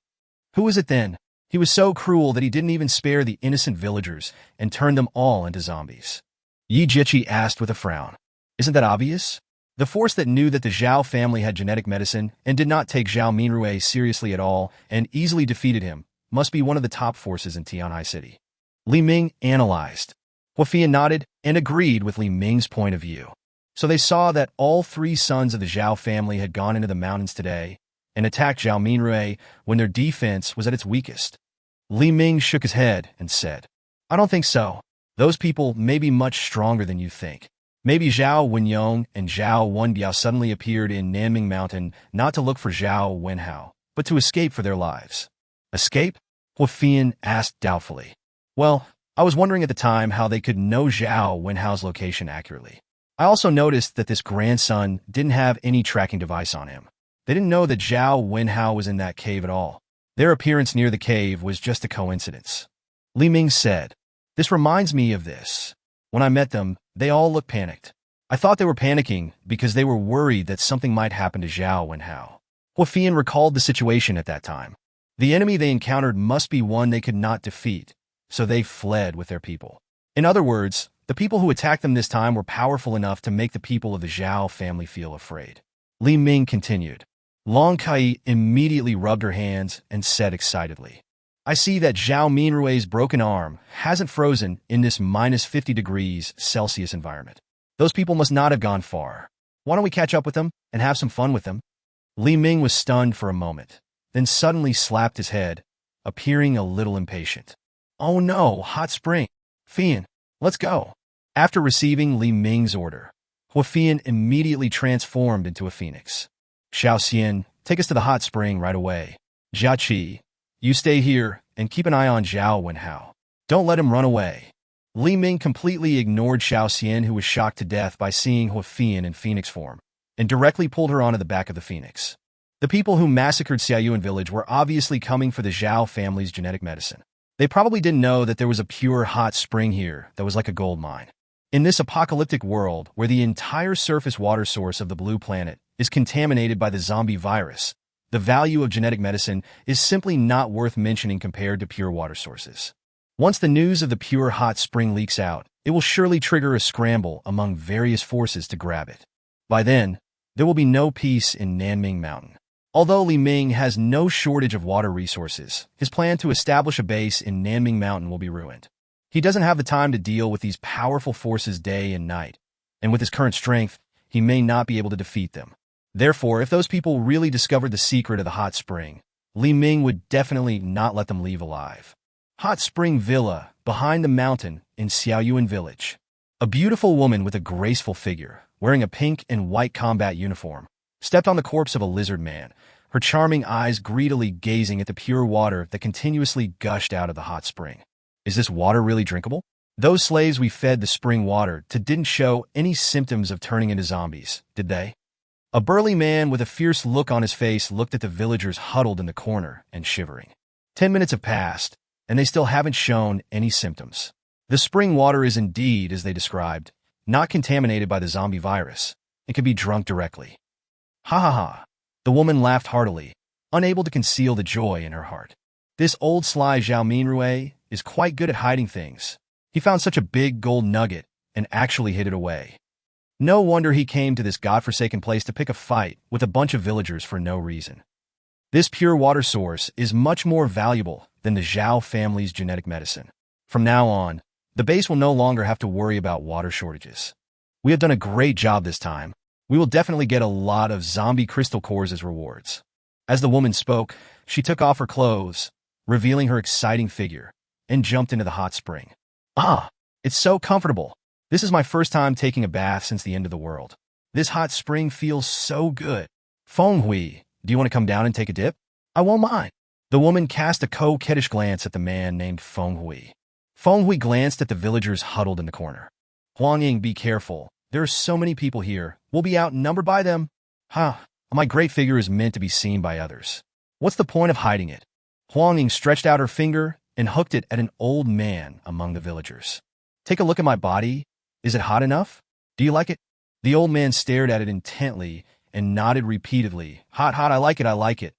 Who is it then? He was so cruel that he didn't even spare the innocent villagers and turned them all into zombies. Yi Jiqi asked with a frown. Isn't that obvious? The force that knew that the Zhao family had genetic medicine and did not take Zhao Minrui seriously at all and easily defeated him must be one of the top forces in Tianhai City. Li Ming analyzed. Huafian nodded and agreed with Li Ming's point of view. So they saw that all three sons of the Zhao family had gone into the mountains today and attacked Zhao Minrui when their defense was at its weakest. Li Ming shook his head and said, I don't think so. Those people may be much stronger than you think. Maybe Zhao Wenyong and Zhao Wenbiao suddenly appeared in Nanming Mountain not to look for Zhao Wenhao, but to escape for their lives. Escape? Huafian asked doubtfully. Well, I was wondering at the time how they could know Zhao Wenhao's location accurately. I also noticed that this grandson didn't have any tracking device on him. They didn't know that Zhao Wenhao was in that cave at all. Their appearance near the cave was just a coincidence. Li Ming said, This reminds me of this. When I met them, they all looked panicked. I thought they were panicking because they were worried that something might happen to Zhao Wenhao. Huafian recalled the situation at that time. The enemy they encountered must be one they could not defeat, so they fled with their people. In other words, the people who attacked them this time were powerful enough to make the people of the Zhao family feel afraid. Li Ming continued. Long Kai immediately rubbed her hands and said excitedly, I see that Zhao Minrui's broken arm hasn't frozen in this minus 50 degrees Celsius environment. Those people must not have gone far. Why don't we catch up with them and have some fun with them? Li Ming was stunned for a moment, then suddenly slapped his head, appearing a little impatient. Oh no, hot spring. Fian, let's go. After receiving Li Ming's order, Huafian immediately transformed into a phoenix. Xiao Xian, take us to the hot spring right away. Jia Qi, you stay here and keep an eye on Zhao Wenhao. Don't let him run away. Li Ming completely ignored Xiao Xian, who was shocked to death by seeing Huafian in phoenix form, and directly pulled her onto the back of the phoenix. The people who massacred Xiaoyuan village were obviously coming for the Zhao family's genetic medicine. They probably didn't know that there was a pure hot spring here that was like a gold mine. In this apocalyptic world where the entire surface water source of the blue planet is contaminated by the zombie virus, the value of genetic medicine is simply not worth mentioning compared to pure water sources. Once the news of the pure hot spring leaks out, it will surely trigger a scramble among various forces to grab it. By then, there will be no peace in Nanming Mountain. Although Li Ming has no shortage of water resources, his plan to establish a base in Nanming Mountain will be ruined. He doesn't have the time to deal with these powerful forces day and night, and with his current strength, he may not be able to defeat them. Therefore, if those people really discovered the secret of the hot spring, Li Ming would definitely not let them leave alive. Hot Spring Villa, behind the mountain in Xiaoyuan village. A beautiful woman with a graceful figure, wearing a pink and white combat uniform, stepped on the corpse of a lizard man, her charming eyes greedily gazing at the pure water that continuously gushed out of the hot spring. Is this water really drinkable? Those slaves we fed the spring water to didn't show any symptoms of turning into zombies, did they? A burly man with a fierce look on his face looked at the villagers huddled in the corner and shivering. 10 minutes have passed, and they still haven't shown any symptoms. The spring water is indeed, as they described, not contaminated by the zombie virus. It can be drunk directly. Ha ha ha. The woman laughed heartily, unable to conceal the joy in her heart. This old sly Zhao Minrui is quite good at hiding things. He found such a big gold nugget and actually hid it away. No wonder he came to this godforsaken place to pick a fight with a bunch of villagers for no reason. This pure water source is much more valuable than the Zhao family's genetic medicine. From now on, the base will no longer have to worry about water shortages. We have done a great job this time. We will definitely get a lot of zombie crystal cores as rewards. As the woman spoke, she took off her clothes, revealing her exciting figure, and jumped into the hot spring. Ah, it's so comfortable. This is my first time taking a bath since the end of the world. This hot spring feels so good. Feng Hui, do you want to come down and take a dip? I won't mind. The woman cast a coquettish glance at the man named Feng Hui. Feng Hui glanced at the villagers huddled in the corner. Huang Ying, be careful. There are so many people here. We'll be outnumbered by them. My great figure is meant to be seen by others. What's the point of hiding it? Huang Ying stretched out her finger and hooked it at an old man among the villagers. Take a look at my body. Is it hot enough? Do you like it? The old man stared at it intently and nodded repeatedly. Hot, hot, I like it, I like it.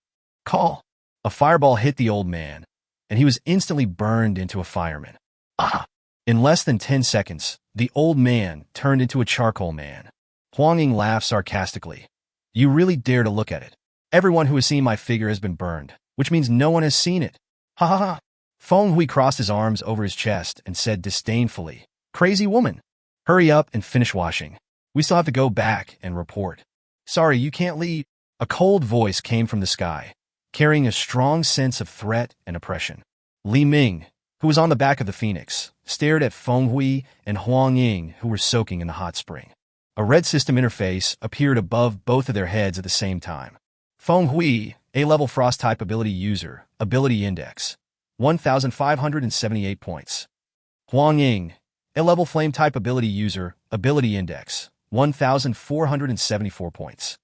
Call. A fireball hit the old man, and he was instantly burned into a fireman. Ah! In less than 10 seconds, the old man turned into a charcoal man. Huang Ying laughed sarcastically. You really dare to look at it. Everyone who has seen my figure has been burned, which means no one has seen it. Ha ha ha. Feng Hui crossed his arms over his chest and said disdainfully, Crazy woman. Hurry up and finish washing. We still have to go back and report. Sorry, you can't leave. A cold voice came from the sky, carrying a strong sense of threat and oppression. Li Ming, who was on the back of the phoenix, stared at Feng Hui and Huang Ying, who were soaking in the hot spring. A red system interface appeared above both of their heads at the same time. Feng Hui, A-level frost type ability user, ability index, 1,578 points. Huang Ying, A-level flame type ability user, ability index, 1,474 points.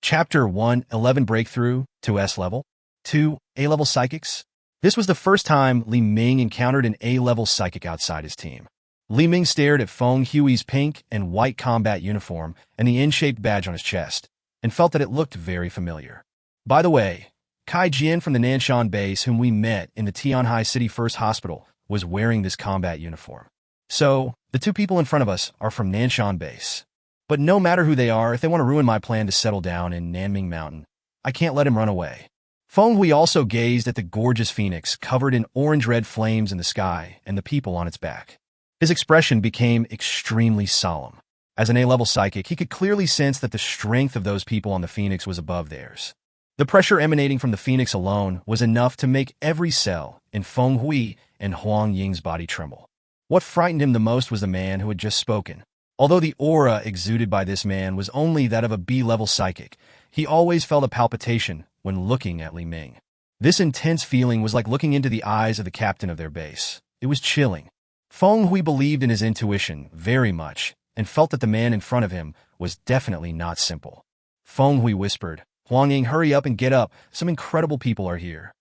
Chapter 1, 11 Breakthrough to S-level. 2, A-level psychics. This was the first time Li Ming encountered an A-level psychic outside his team. Li Ming stared at Feng Hui's pink and white combat uniform and the N-shaped badge on his chest, and felt that it looked very familiar. By the way, Kai Jian from the Nanson base, whom we met in the Tianhai City First Hospital, was wearing this combat uniform. So, the two people in front of us are from Nanson base. But no matter who they are, if they want to ruin my plan to settle down in Nanming Mountain, I can't let him run away. Feng Hui also gazed at the gorgeous phoenix covered in orange-red flames in the sky and the people on its back. His expression became extremely solemn. As an A-level psychic, he could clearly sense that the strength of those people on the phoenix was above theirs. The pressure emanating from the phoenix alone was enough to make every cell in Feng Hui and Huang Ying's body tremble. What frightened him the most was the man who had just spoken. Although the aura exuded by this man was only that of a B-level psychic, he always felt a palpitation when looking at Li Ming. This intense feeling was like looking into the eyes of the captain of their base. It was chilling. Feng Hui believed in his intuition very much and felt that the man in front of him was definitely not simple. Feng Hui whispered, Huang Ying, hurry up and get up. Some incredible people are here.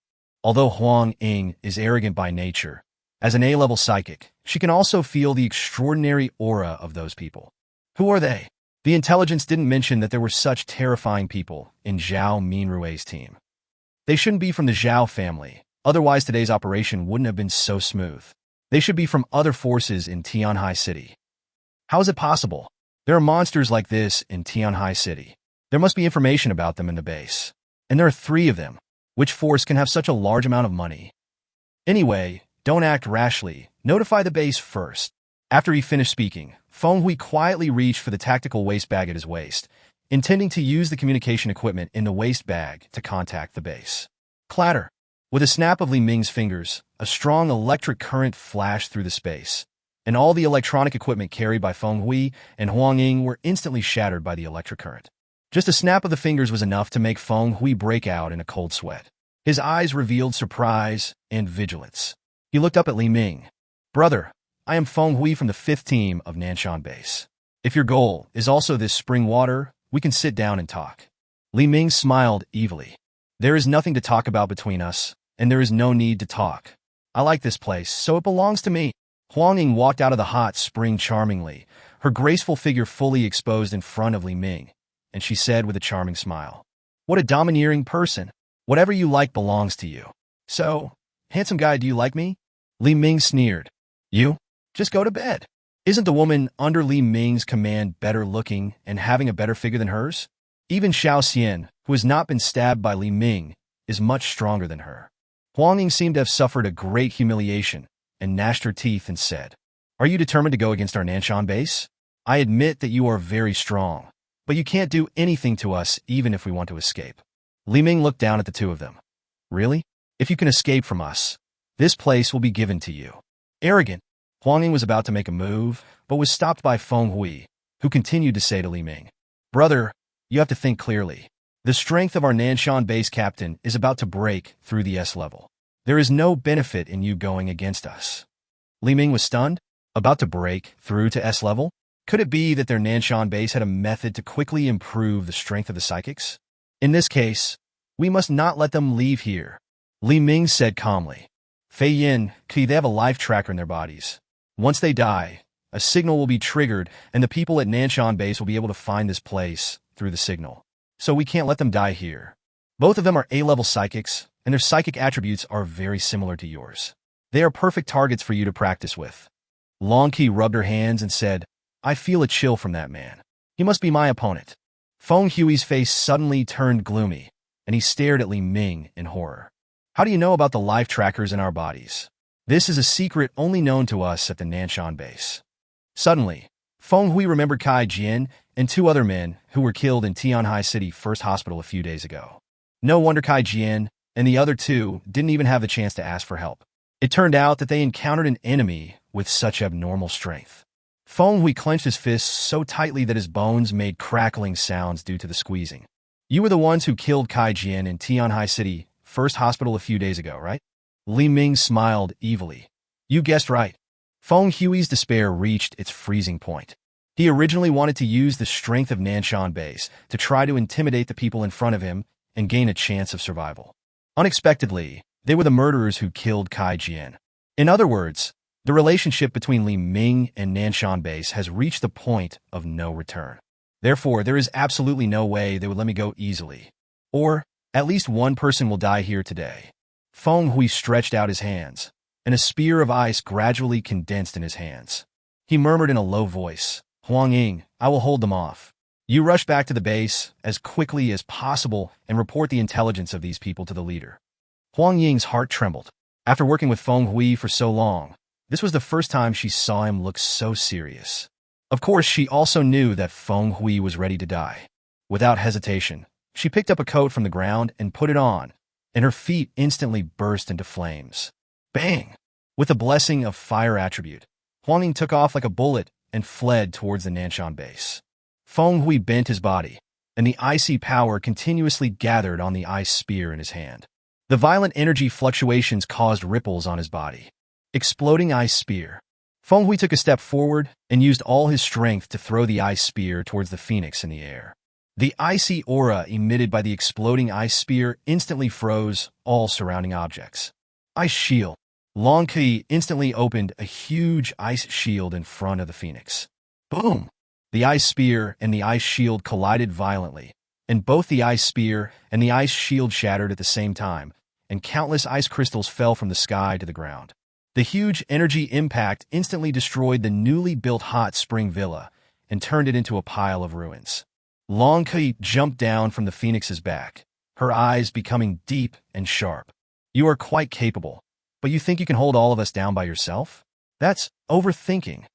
Although Huang Ying is arrogant by nature, as an A-level psychic, she can also feel the extraordinary aura of those people. Who are they? The intelligence didn't mention that there were such terrifying people in Zhao Minrui's team. They shouldn't be from the Zhao family, otherwise today's operation wouldn't have been so smooth. They should be from other forces in Tianhai City. How is it possible? There are monsters like this in Tianhai City. There must be information about them in the base. And there are 3 of them. Which force can have such a large amount of money? Anyway, don't act rashly. Notify the base first. After he finished speaking, Feng Hui quietly reached for the tactical waste bag at his waist, intending to use the communication equipment in the waste bag to contact the base. Clatter! With a snap of Li Ming's fingers, a strong electric current flashed through the space, and all the electronic equipment carried by Feng Hui and Huang Ying were instantly shattered by the electric current. Just a snap of the fingers was enough to make Feng Hui break out in a cold sweat. His eyes revealed surprise and vigilance. He looked up at Li Ming. Brother, I am Feng Hui from the 5th team of Nanson base. If your goal is also this spring water, we can sit down and talk. Li Ming smiled evilly. There is nothing to talk about between us, and there is no need to talk. I like this place, so it belongs to me. Huang Ying walked out of the hot spring charmingly, her graceful figure fully exposed in front of Li Ming, and she said with a charming smile, What a domineering person. Whatever you like belongs to you. So, handsome guy, do you like me? Li Ming sneered. You? Just go to bed. Isn't the woman under Li Ming's command better looking and having a better figure than hers? Even Xiao Xian, who has not been stabbed by Li Ming, is much stronger than her. Huang Ying seemed to have suffered a great humiliation and gnashed her teeth and said, Are you determined to go against our Nanson base? I admit that you are very strong, but you can't do anything to us even if we want to escape. Li Ming looked down at the two of them. Really? If you can escape from us, this place will be given to you. Arrogant. Huang Ying was about to make a move, but was stopped by Feng Hui, who continued to say to Li Ming, Brother, you have to think clearly. The strength of our Nanson base captain is about to break through the S level. There is no benefit in you going against us. Li Ming was stunned. About to break through to S level? Could it be that their Nanson base had a method to quickly improve the strength of the psychics? In this case, we must not let them leave here. Li Ming said calmly. Fei Yin, they have a life tracker in their bodies. Once they die, a signal will be triggered and the people at Nanson base will be able to find this place through the signal. so we can't let them die here. Both of them are A-level psychics, and their psychic attributes are very similar to yours. They are perfect targets for you to practice with. Long Qi rubbed her hands and said, I feel a chill from that man. He must be my opponent. Feng Hui's face suddenly turned gloomy, and he stared at Li Ming in horror. How do you know about the life trackers in our bodies? This is a secret only known to us at the Nanson base. Suddenly, Feng Hui remembered Kai Jian and two other men who were killed in Tianhai City First Hospital a few days ago. No wonder Kai Jian and the other two didn't even have the chance to ask for help. It turned out that they encountered an enemy with such abnormal strength. Feng Hui clenched his fists so tightly that his bones made crackling sounds due to the squeezing. You were the ones who killed Kai Jian in Tianhai City First Hospital a few days ago, right? Li Ming smiled evilly. You guessed right. Feng Hui's despair reached its freezing point. He originally wanted to use the strength of Nanson base to try to intimidate the people in front of him and gain a chance of survival. Unexpectedly, they were the murderers who killed Kai Jian. In other words, the relationship between Li Ming and Nanson base has reached the point of no return. Therefore, there is absolutely no way they would let me go easily. Or, at least one person will die here today. Feng Hui stretched out his hands, and a spear of ice gradually condensed in his hands. He murmured in a low voice, Huang Ying, I will hold them off. You rush back to the base as quickly as possible and report the intelligence of these people to the leader. Huang Ying's heart trembled. After working with Feng Hui for so long, this was the first time she saw him look so serious. Of course, she also knew that Feng Hui was ready to die. Without hesitation, she picked up a coat from the ground and put it on, and her feet instantly burst into flames. Bang! With the blessing of fire attribute, Huang Ying took off like a bullet and fled towards the Nanson base. Feng Hui bent his body, and the icy power continuously gathered on the ice spear in his hand. The violent energy fluctuations caused ripples on his body. Exploding ice spear. Feng Hui took a step forward and used all his strength to throw the ice spear towards the phoenix in the air. The icy aura emitted by the exploding ice spear instantly froze all surrounding objects. Ice shield. Long Qi instantly opened a huge ice shield in front of the phoenix. Boom! The ice spear and the ice shield collided violently, and both the ice spear and the ice shield shattered at the same time, and countless ice crystals fell from the sky to the ground. The huge energy impact instantly destroyed the newly built hot spring villa and turned it into a pile of ruins. Long Qi jumped down from the phoenix's back, her eyes becoming deep and sharp. You are quite capable, but you think you can hold all of us down by yourself? That's overthinking.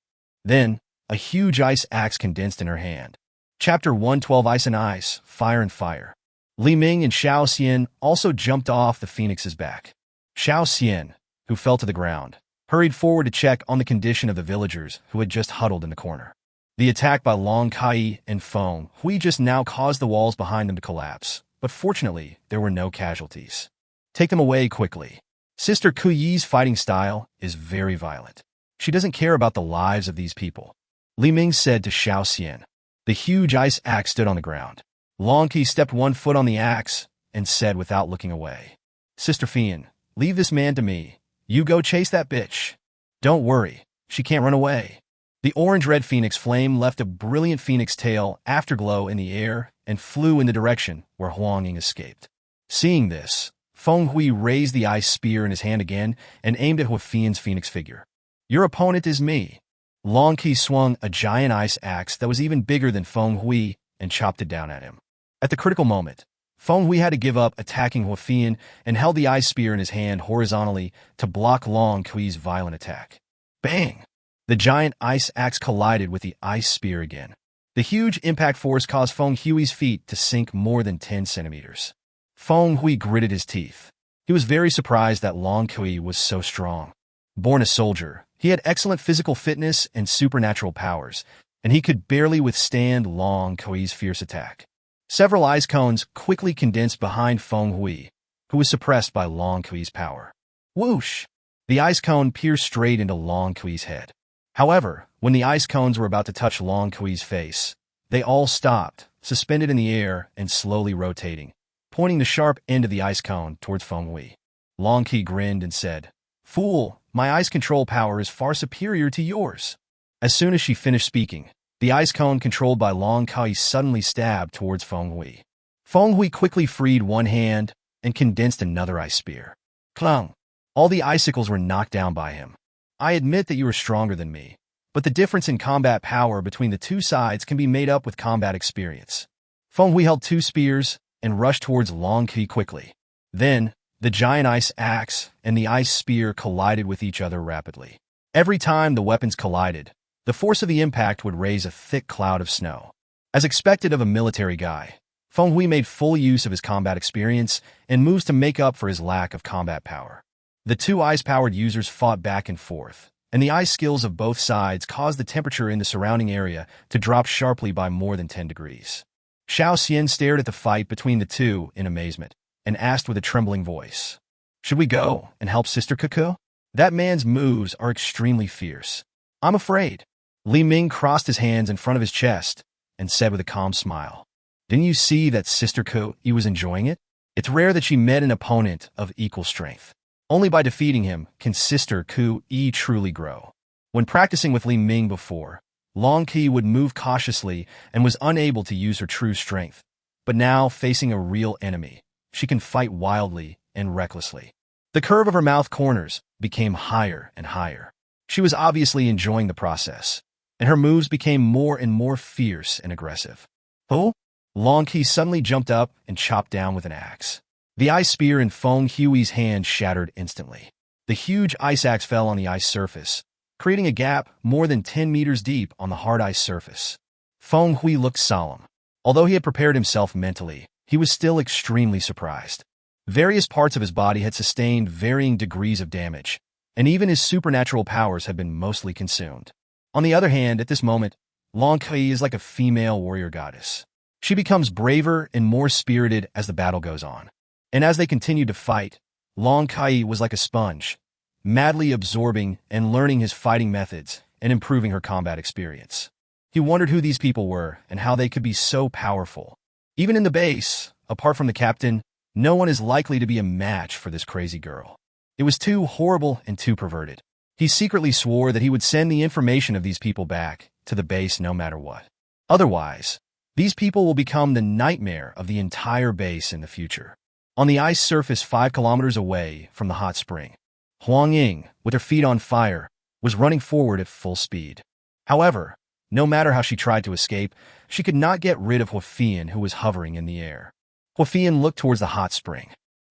Then, a huge ice axe condensed in her hand. Chapter 112 Ice and Ice, Fire and Fire. Li Ming and Xiao Xian also jumped off the phoenix's back. Xiao Xian, who fell to the ground, hurried forward to check on the condition of the villagers who had just huddled in the corner. The attack by Long Kai and Feng Hui just now caused the walls behind them to collapse, but fortunately, there were no casualties. Take them away quickly. Sister Kuyi's fighting style is very violent. She doesn't care about the lives of these people. Li Ming said to Xiao Xian. The huge ice axe stood on the ground. Long Qi stepped one foot on the axe and said without looking away, Sister Fian, leave this man to me. You go chase that bitch. Don't worry, she can't run away. The orange-red phoenix flame left a brilliant phoenix tail afterglow in the air and flew in the direction where Huang Ying escaped. Seeing this, Feng Hui raised the ice spear in his hand again and aimed at Hua Fian's phoenix figure. Your opponent is me. Long Qi swung a giant ice axe that was even bigger than Feng Hui and chopped it down at him. At the critical moment, Feng Hui had to give up attacking Hua Fian and held the ice spear in his hand horizontally to block Long Qi's violent attack. Bang! The giant ice axe collided with the ice spear again. The huge impact force caused Feng Hui's feet to sink more than 10 centimeters. Feng Hui gritted his teeth. He was very surprised that Long Qi was so strong. Born a soldier, he had excellent physical fitness and supernatural powers, and he could barely withstand Long Qi's fierce attack. Several ice cones quickly condensed behind Feng Hui, who was suppressed by Long Qi's power. Whoosh! The ice cone pierced straight into Long Qi's head. However, when the ice cones were about to touch Long Qi's face, they all stopped, suspended in the air and slowly rotating, pointing the sharp end of the ice cone towards Feng Hui. Long Qi grinned and said, Fool, my ice control power is far superior to yours. As soon as she finished speaking, the ice cone controlled by Long Qi suddenly stabbed towards Feng Hui. Feng Hui quickly freed one hand and condensed another ice spear. Clung. All the icicles were knocked down by him. I admit that you are stronger than me, but the difference in combat power between the two sides can be made up with combat experience. Feng Hui held two spears and rushed towards Long Qi quickly. Then, the giant ice axe and the ice spear collided with each other rapidly. Every time the weapons collided, the force of the impact would raise a thick cloud of snow. As expected of a military guy, Feng Hui made full use of his combat experience and moves to make up for his lack of combat power. The two ice-powered users fought back and forth, and the ice skills of both sides caused the temperature in the surrounding area to drop sharply by more than 10 degrees. Xiao Xian stared at the fight between the two in amazement and asked with a trembling voice, "Should we go and help Sister Cuckoo? That man's moves are extremely fierce. I'm afraid." Li Ming crossed his hands in front of his chest and said with a calm smile, "Didn't you see that Sister Cuckoo was enjoying it? It's rare that she met an opponent of equal strength. Only by defeating him can Sister Cuckoo truly grow." When practicing with Li Ming before, Long Qi would move cautiously and was unable to use her true strength. But now, facing a real enemy, she can fight wildly and recklessly. The curve of her mouth corners became higher and higher. She was obviously enjoying the process, and her moves became more and more fierce and aggressive. "Oh?" Long Qi suddenly jumped up and chopped down with an axe. The ice spear in Feng Hui's hand shattered instantly. The huge ice axe fell on the ice surface, creating a gap more than 10 meters deep on the hard ice surface. Feng Hui looked solemn. Although he had prepared himself mentally, he was still extremely surprised. Various parts of his body had sustained varying degrees of damage, and even his supernatural powers had been mostly consumed. On the other hand, at this moment, Long Qi is like a female warrior goddess. She becomes braver and more spirited as the battle goes on. And as they continued to fight, Long Qi was like a sponge, madly absorbing and learning his fighting methods and improving her combat experience. He wondered who these people were and how they could be so powerful. Even in the base, apart from the captain, no one is likely to be a match for this crazy girl. It was too horrible and too perverted. He secretly swore that he would send the information of these people back to the base no matter what. Otherwise, these people will become the nightmare of the entire base in the future. On the ice surface 5 kilometers away from the hot spring, Huang Ying, with her feet on fire, was running forward at full speed. However, no matter how she tried to escape, she could not get rid of Huafian, who was hovering in the air. Huafian looked towards the hot spring.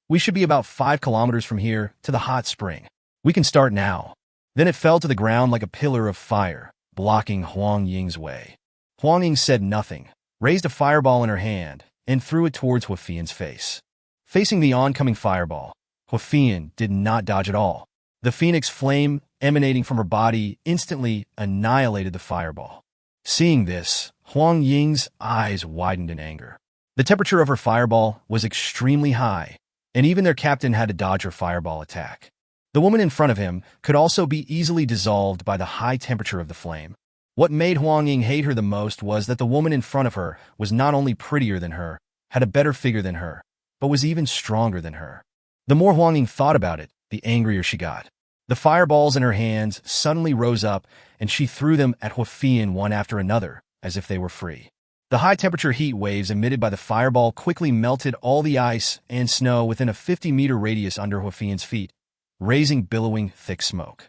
"We should be about 5 kilometers from here to the hot spring. We can start now." Then it fell to the ground like a pillar of fire, blocking Huang Ying's way. Huang Ying said nothing, raised a fireball in her hand, and threw it towards Huafian's face. Facing the oncoming fireball, Huafian did not dodge at all. The phoenix flame emanating from her body instantly annihilated the fireball. Seeing this, Huang Ying's eyes widened in anger. The temperature of her fireball was extremely high, and even their captain had to dodge her fireball attack. The woman in front of him could also be easily dissolved by the high temperature of the flame. What made Huang Ying hate her the most was that the woman in front of her was not only prettier than her, had a better figure than her, but was even stronger than her. The more Huang Ying thought about it, the angrier she got. The fireballs in her hands suddenly rose up, and she threw them at Huafian one after another, as if they were free. The high-temperature heat waves emitted by the fireball quickly melted all the ice and snow within a 50-meter radius under Huafian's feet, raising billowing, thick smoke.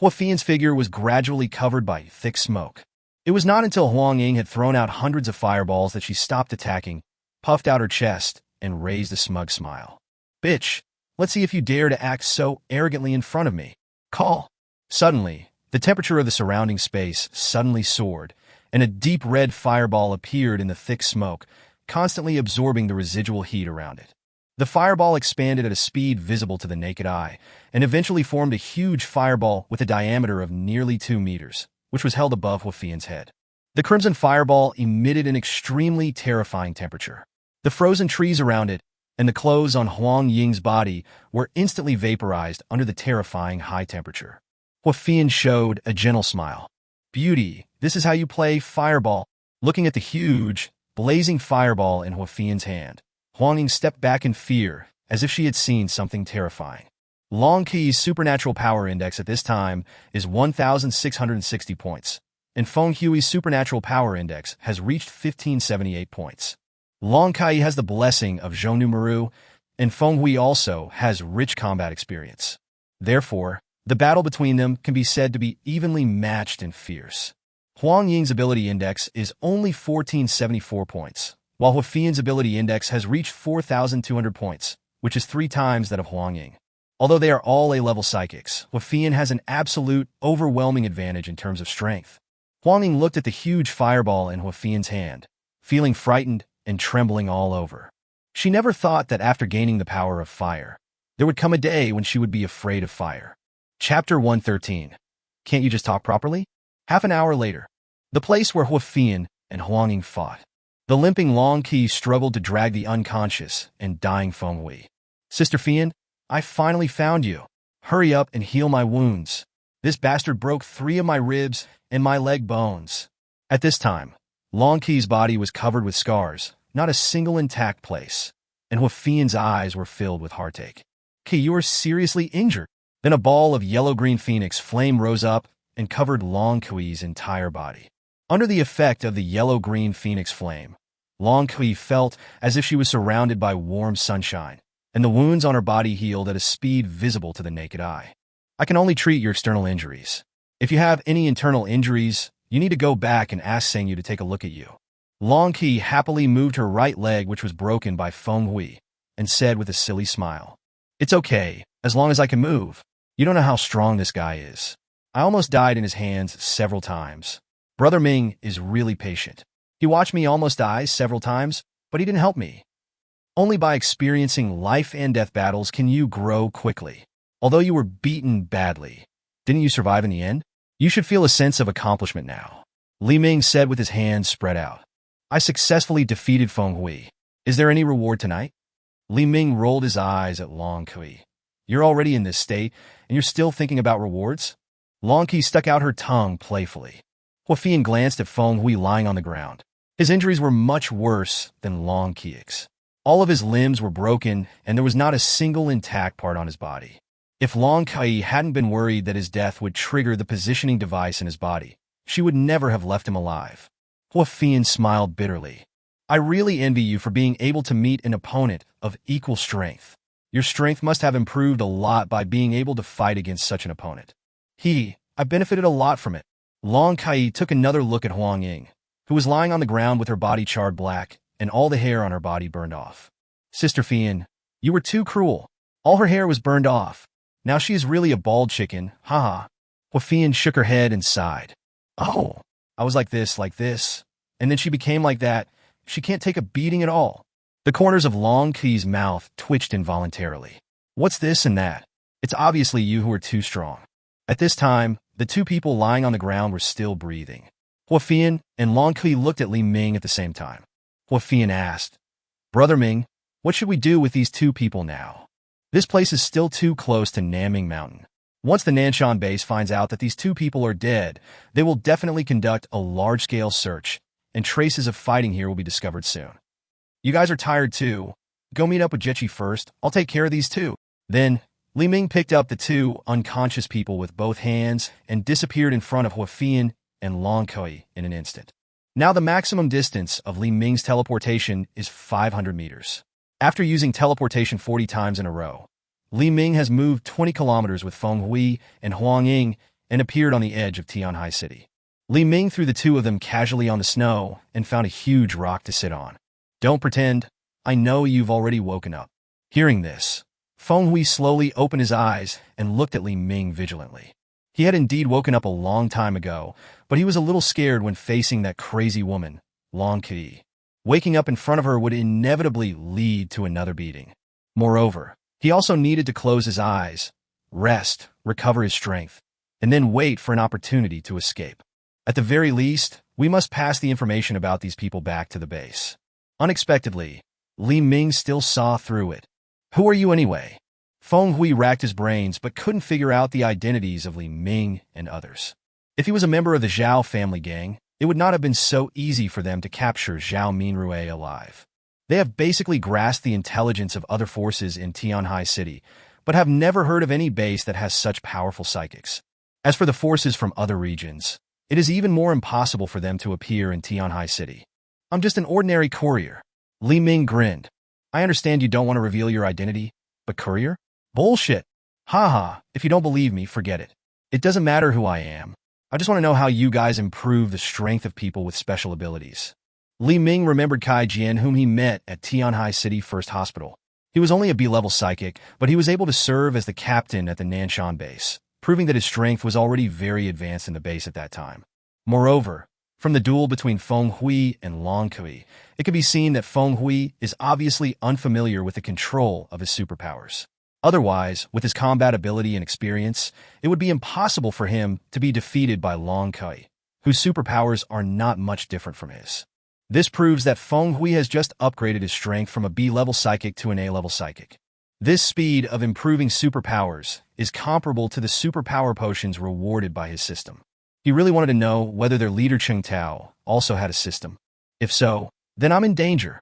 Huafian's figure was gradually covered by thick smoke. It was not until Huang Ying had thrown out hundreds of fireballs that she stopped attacking, puffed out her chest, and raised a smug smile. "Bitch, let's see if you dare to act so arrogantly in front of me. Call." Suddenly, the temperature of the surrounding space suddenly soared, and a deep red fireball appeared in the thick smoke, constantly absorbing the residual heat around it. The fireball expanded at a speed visible to the naked eye, and eventually formed a huge fireball with a diameter of nearly 2 meters, which was held above Huafian's head. The crimson fireball emitted an extremely terrifying temperature. The frozen trees around it and the clothes on Huang Ying's body were instantly vaporized under the terrifying high temperature. Huafian showed a gentle smile. "Beauty, this is how you play fireball." Looking at the huge, blazing fireball in Huafian's hand, Huang Ying stepped back in fear, as if she had seen something terrifying. Long Qi's supernatural power index at this time is 1,660 points, and Feng Hui's supernatural power index has reached 1,578 points. Long Kai has the blessing of Zhongnu Maru, and Feng Hui also has rich combat experience. Therefore, the battle between them can be said to be evenly matched and fierce. Huang Ying's ability index is only 1474 points, while Hua Fian's ability index has reached 4,200 points, which is 3 times that of Huang Ying. Although they are all A-level psychics, Hua Fian has an absolute, overwhelming advantage in terms of strength. Huang Ying looked at the huge fireball in Hua Fian's hand, feeling frightened and trembling all over. She never thought that after gaining the power of fire, there would come a day when she would be afraid of fire. Chapter 113. Can't you just talk properly? Half an hour later, the place where Hua Fian and Huang Ying fought. The limping Long Qi struggled to drag the unconscious and dying Feng Hui. Sister Fian, I finally found you. Hurry up and heal my wounds. This bastard broke 3 of my ribs and my leg bones. At this time, Long Qi's body was covered with scars, not a single intact place, and Hua Fian's eyes were filled with heartache. Qi, you are seriously injured. Then a ball of yellow-green phoenix flame rose up and covered Long Qi's entire body. Under the effect of the yellow-green phoenix flame, Long Qi felt as if she was surrounded by warm sunshine, and the wounds on her body healed at a speed visible to the naked eye. I can only treat your external injuries. If you have any internal injuries, you need to go back and ask Sengyu to take a look at you. Long Qi happily moved her right leg, which was broken by Feng Hui, and said with a silly smile, It's okay, as long as I can move. You don't know how strong this guy is. I almost died in his hands several times. Brother Ming is really patient. He watched me almost die several times, but he didn't help me. Only by experiencing life and death battles can you grow quickly. Although you were beaten badly, didn't you survive in the end? You should feel a sense of accomplishment now. Li Ming said with his hands spread out. I successfully defeated Feng Hui. Is there any reward tonight? Li Ming rolled his eyes at Long Qi. You're already in this state, and you're still thinking about rewards? Long Qi stuck out her tongue playfully. Hua Fian glanced at Feng Hui lying on the ground. His injuries were much worse than Long Qi's. All of his limbs were broken, and there was not a single intact part on his body. If Long Qi hadn't been worried that his death would trigger the positioning device in his body, she would never have left him alive. Hua Fian smiled bitterly. I really envy you for being able to meet an opponent of equal strength. Your strength must have improved a lot by being able to fight against such an opponent. I benefited a lot from it. Long Qi took another look at Huang Ying, who was lying on the ground with her body charred black and all the hair on her body burned off. Sister Fian, you were too cruel. All her hair was burned off. Now she is really a bald chicken, haha. Hua Fian shook her head and sighed. Oh, I was like this, and then she became like that. She can't take a beating at all. The corners of Long Qi's mouth twitched involuntarily. What's this and that? It's obviously you who are too strong. At this time, the 2 people lying on the ground were still breathing. Hua Fian and Long Qi looked at Li Ming at the same time. Hua Fian asked, Brother Ming, what should we do with these 2 people now? This place is still too close to Nanming Mountain. Once the Nanson base finds out that these 2 people are dead, they will definitely conduct a large-scale search, and traces of fighting here will be discovered soon. You guys are tired too. Go meet up with Jechi first. I'll take care of these 2. Then, Li Ming picked up the 2 unconscious people with both hands and disappeared in front of Hua Fian and Long Qi in an instant. Now the maximum distance of Li Ming's teleportation is 500 meters. After using teleportation 40 times in a row, Li Ming has moved 20 kilometers with Feng Hui and Huang Ying and appeared on the edge of Tianhai City. Li Ming threw the 2 of them casually on the snow and found a huge rock to sit on. Don't pretend. I know you've already woken up. Hearing this, Feng Hui slowly opened his eyes and looked at Li Ming vigilantly. He had indeed woken up a long time ago, but he was a little scared when facing that crazy woman, Long Qi. Waking up in front of her would inevitably lead to another beating. Moreover, he also needed to close his eyes, rest, recover his strength, and then wait for an opportunity to escape. At the very least, we must pass the information about these people back to the base. Unexpectedly, Li Ming still saw through it. Who are you anyway? Feng Hui racked his brains but couldn't figure out the identities of Li Ming and others. If he was a member of the Zhao family gang, it would not have been so easy for them to capture Zhao Minrue alive. They have basically grasped the intelligence of other forces in Tianhai City, but have never heard of any base that has such powerful psychics. As for the forces from other regions, it is even more impossible for them to appear in Tianhai City. I'm just an ordinary courier. Li Ming grinned. I understand you don't want to reveal your identity, but courier? Bullshit. Haha, if you don't believe me, forget it. It doesn't matter who I am. I just want to know how you guys improve the strength of people with special abilities. Li Ming remembered Kai Jian, whom he met at Tianhai City First Hospital. He was only a B-level psychic, but he was able to serve as the captain at the Nanson base, proving that his strength was already very advanced in the base at that time. Moreover, from the duel between Feng Hui and Long Kui, it can be seen that Feng Hui is obviously unfamiliar with the control of his superpowers. Otherwise, with his combat ability and experience, it would be impossible for him to be defeated by Long Kui, whose superpowers are not much different from his. This proves that Feng Hui has just upgraded his strength from a B-level psychic to an A-level psychic. This speed of improving superpowers is comparable to the superpower potions rewarded by his system. He really wanted to know whether their leader Cheng Tao also had a system. If so, then I'm in danger.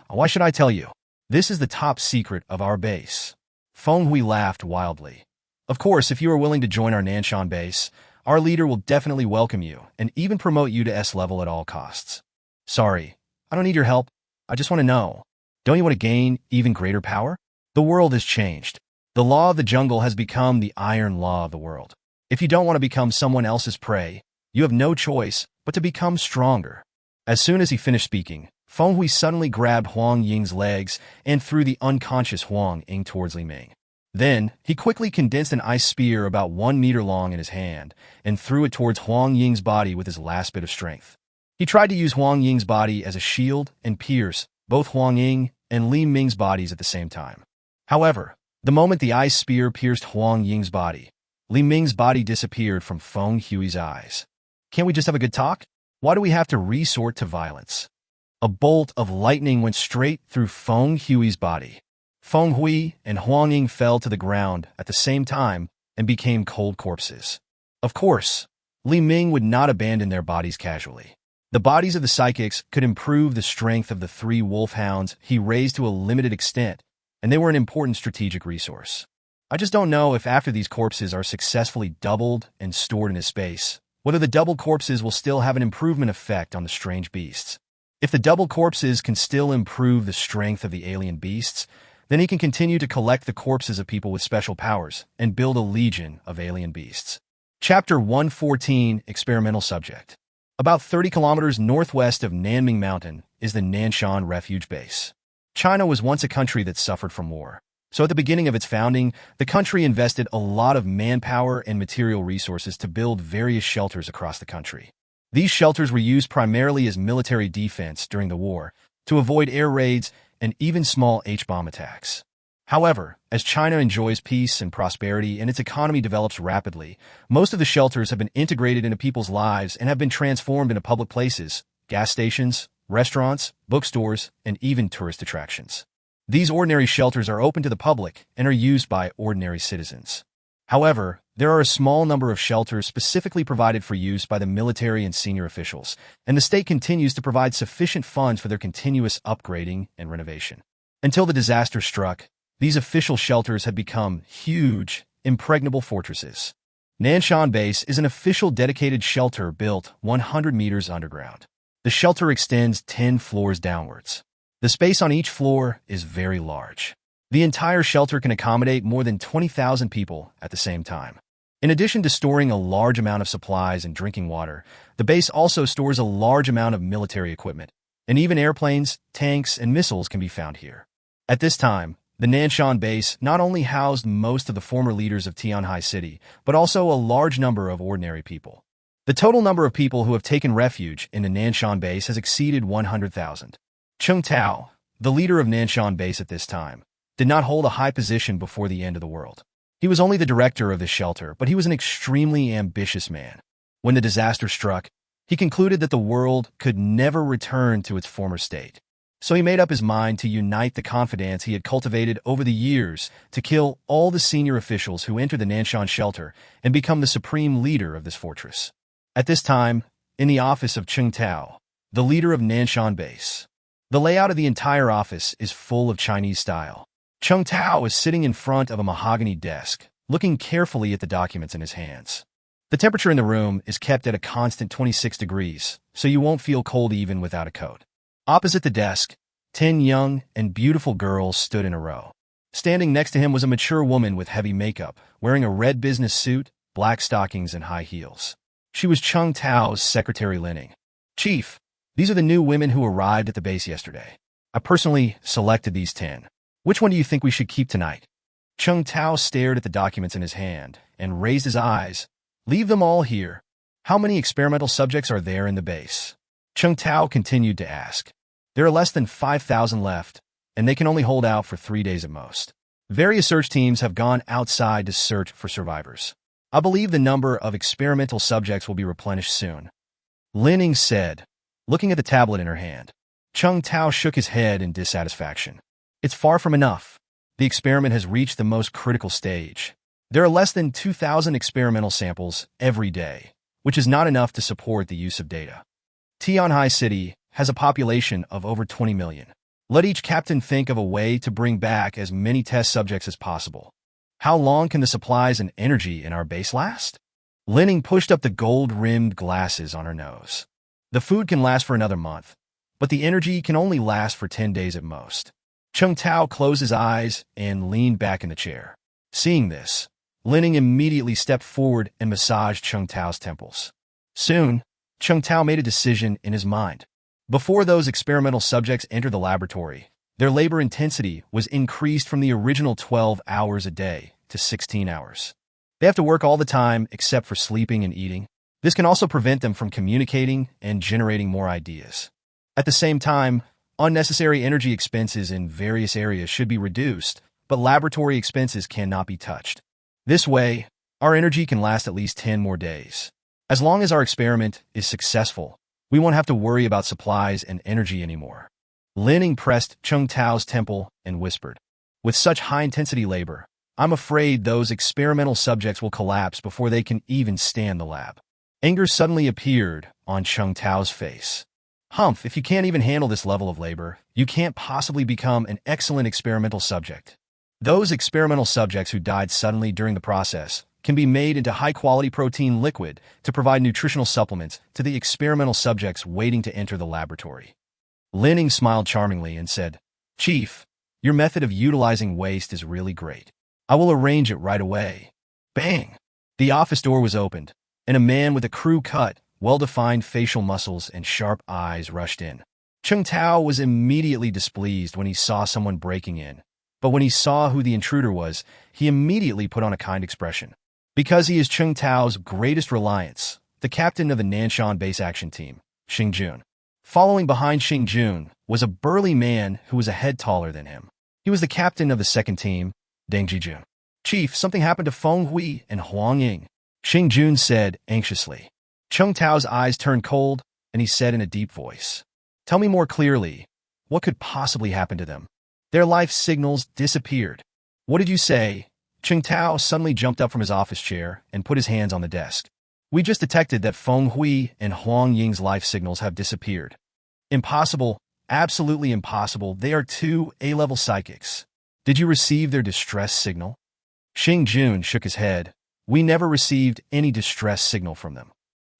Why should I tell you? This is the top secret of our base. Feng Hui laughed wildly. Of course, if you are willing to join our Nanson base, our leader will definitely welcome you and even promote you to S level at all costs. Sorry, I don't need your help. I just want to know. Don't you want to gain even greater power? The world has changed. The law of the jungle has become the iron law of the world. If you don't want to become someone else's prey, you have no choice but to become stronger. As soon as he finished speaking, Feng Hui suddenly grabbed Huang Ying's legs and threw the unconscious Huang Ying towards Li Ming. Then, he quickly condensed an ice spear about 1 meter long in his hand and threw it towards Huang Ying's body with his last bit of strength. He tried to use Huang Ying's body as a shield and pierce both Huang Ying and Li Ming's bodies at the same time. However, the moment the ice spear pierced Huang Ying's body, Li Ming's body disappeared from Feng Hui's eyes. Can't we just have a good talk? Why do we have to resort to violence? A bolt of lightning went straight through Feng Hui's body. Feng Hui and Huang Ying fell to the ground at the same time and became cold corpses. Of course, Li Ming would not abandon their bodies casually. The bodies of the psychics could improve the strength of the 3 wolfhounds he raised to a limited extent, and they were an important strategic resource. I just don't know if after these corpses are successfully doubled and stored in his space, whether the double corpses will still have an improvement effect on the strange beasts. If the double corpses can still improve the strength of the alien beasts, then he can continue to collect the corpses of people with special powers and build a legion of alien beasts. Chapter 114, Experimental Subject. About 30 kilometers northwest of Nanming Mountain is the Nanshan Refuge Base. China was once a country that suffered from war. So at the beginning of its founding, the country invested a lot of manpower and material resources to build various shelters across the country. These shelters were used primarily as military defense during the war, to avoid air raids and even small H-bomb attacks. However, as China enjoys peace and prosperity and its economy develops rapidly, most of the shelters have been integrated into people's lives and have been transformed into public places, gas stations, restaurants, bookstores, and even tourist attractions. These ordinary shelters are open to the public and are used by ordinary citizens. However, there are a small number of shelters specifically provided for use by the military and senior officials, and the state continues to provide sufficient funds for their continuous upgrading and renovation. Until the disaster struck, these official shelters had become huge, impregnable fortresses. Nanshan Base is an official dedicated shelter built 100 meters underground. The shelter extends 10 floors downwards. The space on each floor is very large. The entire shelter can accommodate more than 20,000 people at the same time. In addition to storing a large amount of supplies and drinking water, the base also stores a large amount of military equipment, and even airplanes, tanks, and missiles can be found here. At this time, the Nanshan base not only housed most of the former leaders of Tianhai City, but also a large number of ordinary people. The total number of people who have taken refuge in the Nanshan base has exceeded 100,000. Cheng Tao, the leader of Nanshan base at this time, did not hold a high position before the end of the world. He was only the director of this shelter, but he was an extremely ambitious man. When the disaster struck, he concluded that the world could never return to its former state. So he made up his mind to unite the confidence he had cultivated over the years to kill all the senior officials who entered the Nanshan shelter and become the supreme leader of this fortress. At this time, in the office of Cheng Tao, the leader of Nanshan base, the layout of the entire office is full of Chinese style. Cheng Tao is sitting in front of a mahogany desk, looking carefully at the documents in his hands. The temperature in the room is kept at a constant 26 degrees, so you won't feel cold even without a coat. Opposite the desk, 10 young and beautiful girls stood in a row. Standing next to him was a mature woman with heavy makeup, wearing a red business suit, black stockings, and high heels. She was Chung Tao's secretary Linning. Chief, these are the new women who arrived at the base yesterday. I personally selected these 10. Which one do you think we should keep tonight? Chung Tao stared at the documents in his hand and raised his eyes. Leave them all here. How many experimental subjects are there in the base? Chung Tao continued to ask. There are less than 5,000 left, and they can only hold out for 3 days at most. Various search teams have gone outside to search for survivors. I believe the number of experimental subjects will be replenished soon. Linning said, looking at the tablet in her hand. Chung Tao shook his head in dissatisfaction. It's far from enough. The experiment has reached the most critical stage. There are less than 2,000 experimental samples every day, which is not enough to support the use of data. Tianhai City has a population of over 20 million. Let each captain think of a way to bring back as many test subjects as possible. How long can the supplies and energy in our base last? Linning pushed up the gold-rimmed glasses on her nose. The food can last for another month, but the energy can only last for 10 days at most. Chung Tao closed his eyes and leaned back in the chair. Seeing this, Linning immediately stepped forward and massaged Chung Tao's temples. Soon, Chung Tao made a decision in his mind. Before those experimental subjects entered the laboratory, their labor intensity was increased from the original 12 hours a day to 16 hours. They have to work all the time except for sleeping and eating. This can also prevent them from communicating and generating more ideas. At the same time, unnecessary energy expenses in various areas should be reduced, but laboratory expenses cannot be touched. This way, our energy can last at least 10 more days. As long as our experiment is successful, we won't have to worry about supplies and energy anymore. Linning pressed Chung Tao's temple and whispered, with such high-intensity labor, I'm afraid those experimental subjects will collapse before they can even stand the lab. Anger suddenly appeared on Chung Tao's face. Humph, if you can't even handle this level of labor, you can't possibly become an excellent experimental subject. Those experimental subjects who died suddenly during the process can be made into high-quality protein liquid to provide nutritional supplements to the experimental subjects waiting to enter the laboratory. Linning smiled charmingly and said, Chief, your method of utilizing waste is really great. I will arrange it right away. Bang! The office door was opened, and a man with a crew-cut, well-defined facial muscles and sharp eyes rushed in. Chung Tao was immediately displeased when he saw someone breaking in, but when he saw who the intruder was, he immediately put on a kind expression. Because he is Chung Tao's greatest reliance, the captain of the Nanson base action team, Xing Jun. Following behind Xing Jun was a burly man who was a head taller than him. He was the captain of the second team, Deng Jijun. Chief, something happened to Feng Hui and Huang Ying, Xing Jun said anxiously. Chung Tao's eyes turned cold, and he said in a deep voice, Tell me more clearly, what could possibly happen to them? Their life signals disappeared. What did you say? Chung Tao suddenly jumped up from his office chair and put his hands on the desk. We just detected that Feng Hui and Huang Ying's life signals have disappeared. Impossible, absolutely impossible. They are 2 A-level psychics. Did you receive their distress signal? Xing Jun shook his head. We never received any distress signal from them.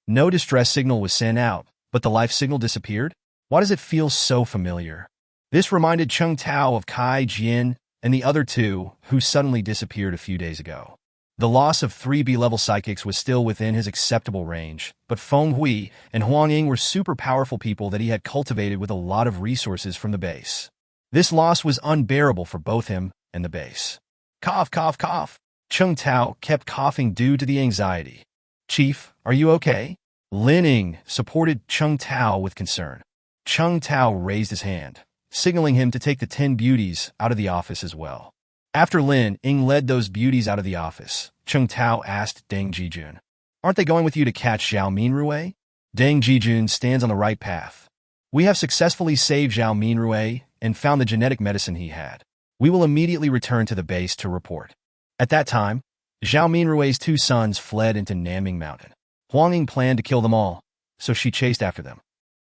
No distress signal was sent out, but the life signal disappeared? Why does it feel so familiar? This reminded Chung Tao of Kai Jian and the other 2 who suddenly disappeared a few days ago. The loss of 3 B-level psychics was still within his acceptable range, but Feng Hui and Huang Ying were super powerful people that he had cultivated with a lot of resources from the base. This loss was unbearable for both him and the base. Cough, cough, cough. Chung Tao kept coughing due to the anxiety. Chief, are you okay? Linning supported Chung Tao with concern. Chung Tao raised his hand, signaling him to take the 10 beauties out of the office as well. After Lin Ying led those beauties out of the office, Chung Tao asked Deng Jijun, Aren't they going with you to catch Zhao Minrui? Deng Jijun stands on the right path. We have successfully saved Zhao Minrui and found the genetic medicine he had. We will immediately return to the base to report. At that time, Zhao Minrui's 2 sons fled into Nanming Mountain. Huang Ying planned to kill them all, so she chased after them.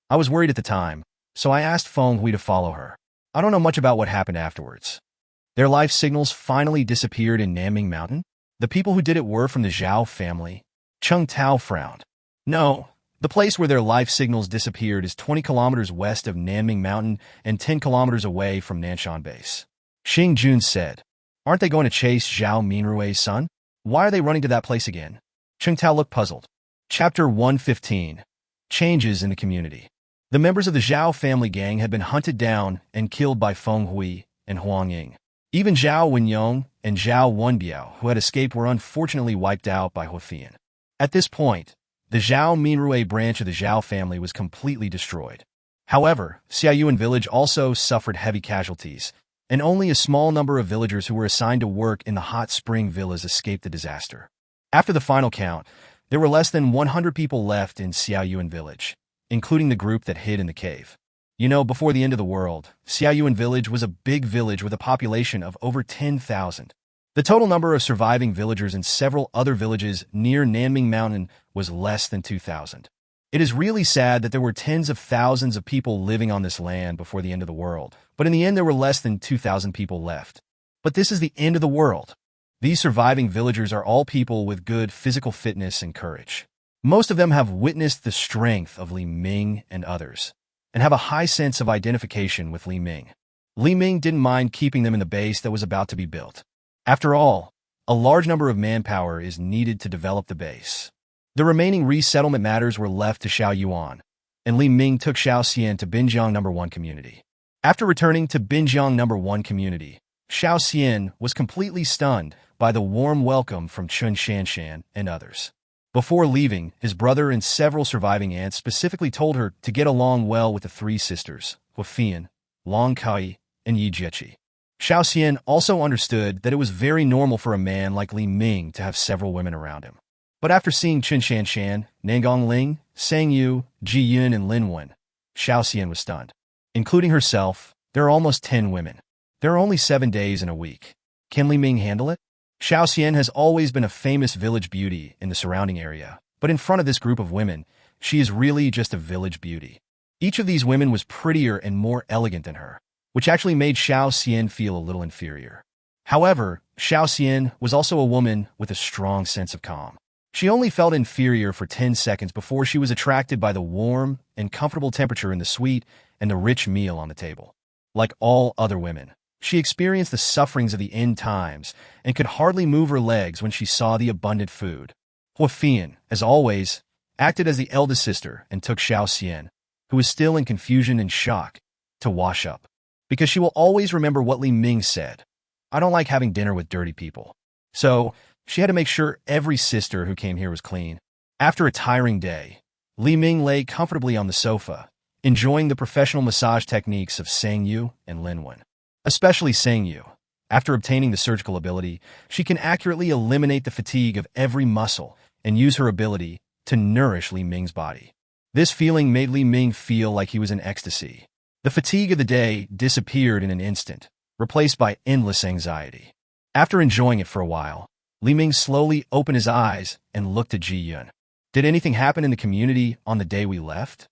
I was worried at the time, so I asked Feng Hui to follow her. I don't know much about what happened afterwards. Their life signals finally disappeared in Nanming Mountain? The people who did it were from the Zhao family? Chung Tao frowned. No, The place where their life signals disappeared is 20 kilometers west of Nanming Mountain and 10 kilometers away from Nanson Base. Xing Jun said, "Aren't they going to chase Zhao Minrui's son? Why are they running to that place again?" Cheng Tao looked puzzled. Chapter 115. Changes in the community. The members of the Zhao family gang had been hunted down and killed by Feng Hui and Huang Ying. Even Zhao Wenyong and Zhao Wenbiao, who had escaped, were unfortunately wiped out by Huofian. At this point, the Zhao Minrui branch of the Zhao family was completely destroyed. However, Xiaoyuan village also suffered heavy casualties, and only a small number of villagers who were assigned to work in the hot spring villas escaped the disaster. After the final count, there were less than 100 people left in Xiaoyuan village, including the group that hid in the cave. Before the end of the world, Xiaoyuan village was a big village with a population of over 10,000. The total number of surviving villagers in several other villages near Nanming Mountain was less than 2,000. It is really sad that there were tens of thousands of people living on this land before the end of the world, but in the end there were less than 2,000 people left. But this is the end of the world. These surviving villagers are all people with good physical fitness and courage. Most of them have witnessed the strength of Li Ming and others, and have a high sense of identification with Li Ming. Li Ming didn't mind keeping them in the base that was about to be built. After all, a large number of manpower is needed to develop the base. The remaining resettlement matters were left to Xiao Yuan, and Li Ming took Xiao Xian to Binjiang No. 1 community. After returning to Binjiang No. 1 community, Xiao Xian was completely stunned by the warm welcome from Chun Shanshan and others. Before leaving, his brother and several surviving aunts specifically told her to get along well with the three sisters, Huofian, Long Kai, and Yi Jieqi. Xiao Xian also understood that it was very normal for a man like Li Ming to have several women around him. But after seeing Chun Shanshan, Nangong Ling, Sang Yu, Ji Yun, and Lin Wen, Xiao Xian was stunned. Including herself, there are almost 10 women. There are only 7 days in a week. Can Li Ming handle it? Xiao Xian has always been a famous village beauty in the surrounding area, but in front of this group of women, she is really just a village beauty. Each of these women was prettier and more elegant than her, which actually made Xiao Xian feel a little inferior. However, Xiao Xian was also a woman with a strong sense of calm. She only felt inferior for 10 seconds before she was attracted by the warm and comfortable temperature in the suite and the rich meal on the table. Like all other women, she experienced the sufferings of the end times and could hardly move her legs when she saw the abundant food. Huofian, as always, acted as the eldest sister and took Xiao Xian, who was still in confusion and shock, to wash up. Because she will always remember what Li Ming said, "I don't like having dinner with dirty people." So, she had to make sure every sister who came here was clean. After a tiring day, Li Ming lay comfortably on the sofa, enjoying the professional massage techniques of Sang Yu and Lin Wen. Especially Sang Yu. After obtaining the surgical ability, she can accurately eliminate the fatigue of every muscle and use her ability to nourish Li Ming's body. This feeling made Li Ming feel like he was in ecstasy. The fatigue of the day disappeared in an instant, replaced by endless anxiety. After enjoying it for a while, Li Ming slowly opened his eyes and looked at Ji Yun. Did anything happen in the community on the day we left?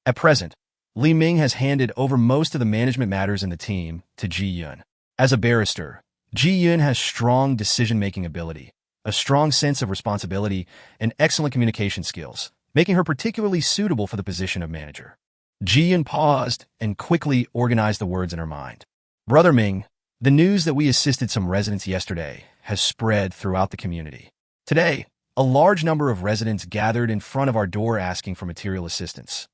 At present, Li Ming has handed over most of the management matters in the team to Ji Yun. As a barrister, Ji Yun has strong decision-making ability, a strong sense of responsibility, and excellent communication skills, making her particularly suitable for the position of manager. Ji Yun paused and quickly organized the words in her mind. "Brother Ming, the news that we assisted some residents yesterday has spread throughout the community. Today, a large number of residents gathered in front of our door asking for material assistance.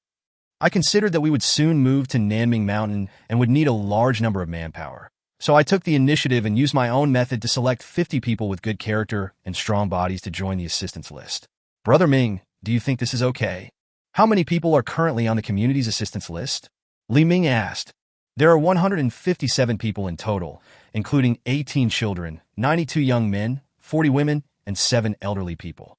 I considered that we would soon move to Nanming Mountain and would need a large number of manpower. So I took the initiative and used my own method to select 50 people with good character and strong bodies to join the assistance list. Brother Ming, do you think this is okay? How many people are currently on the community's assistance list?" Li Ming asked. "There are 157 people in total, including 18 children, 92 young men, 40 women, and 7 elderly people.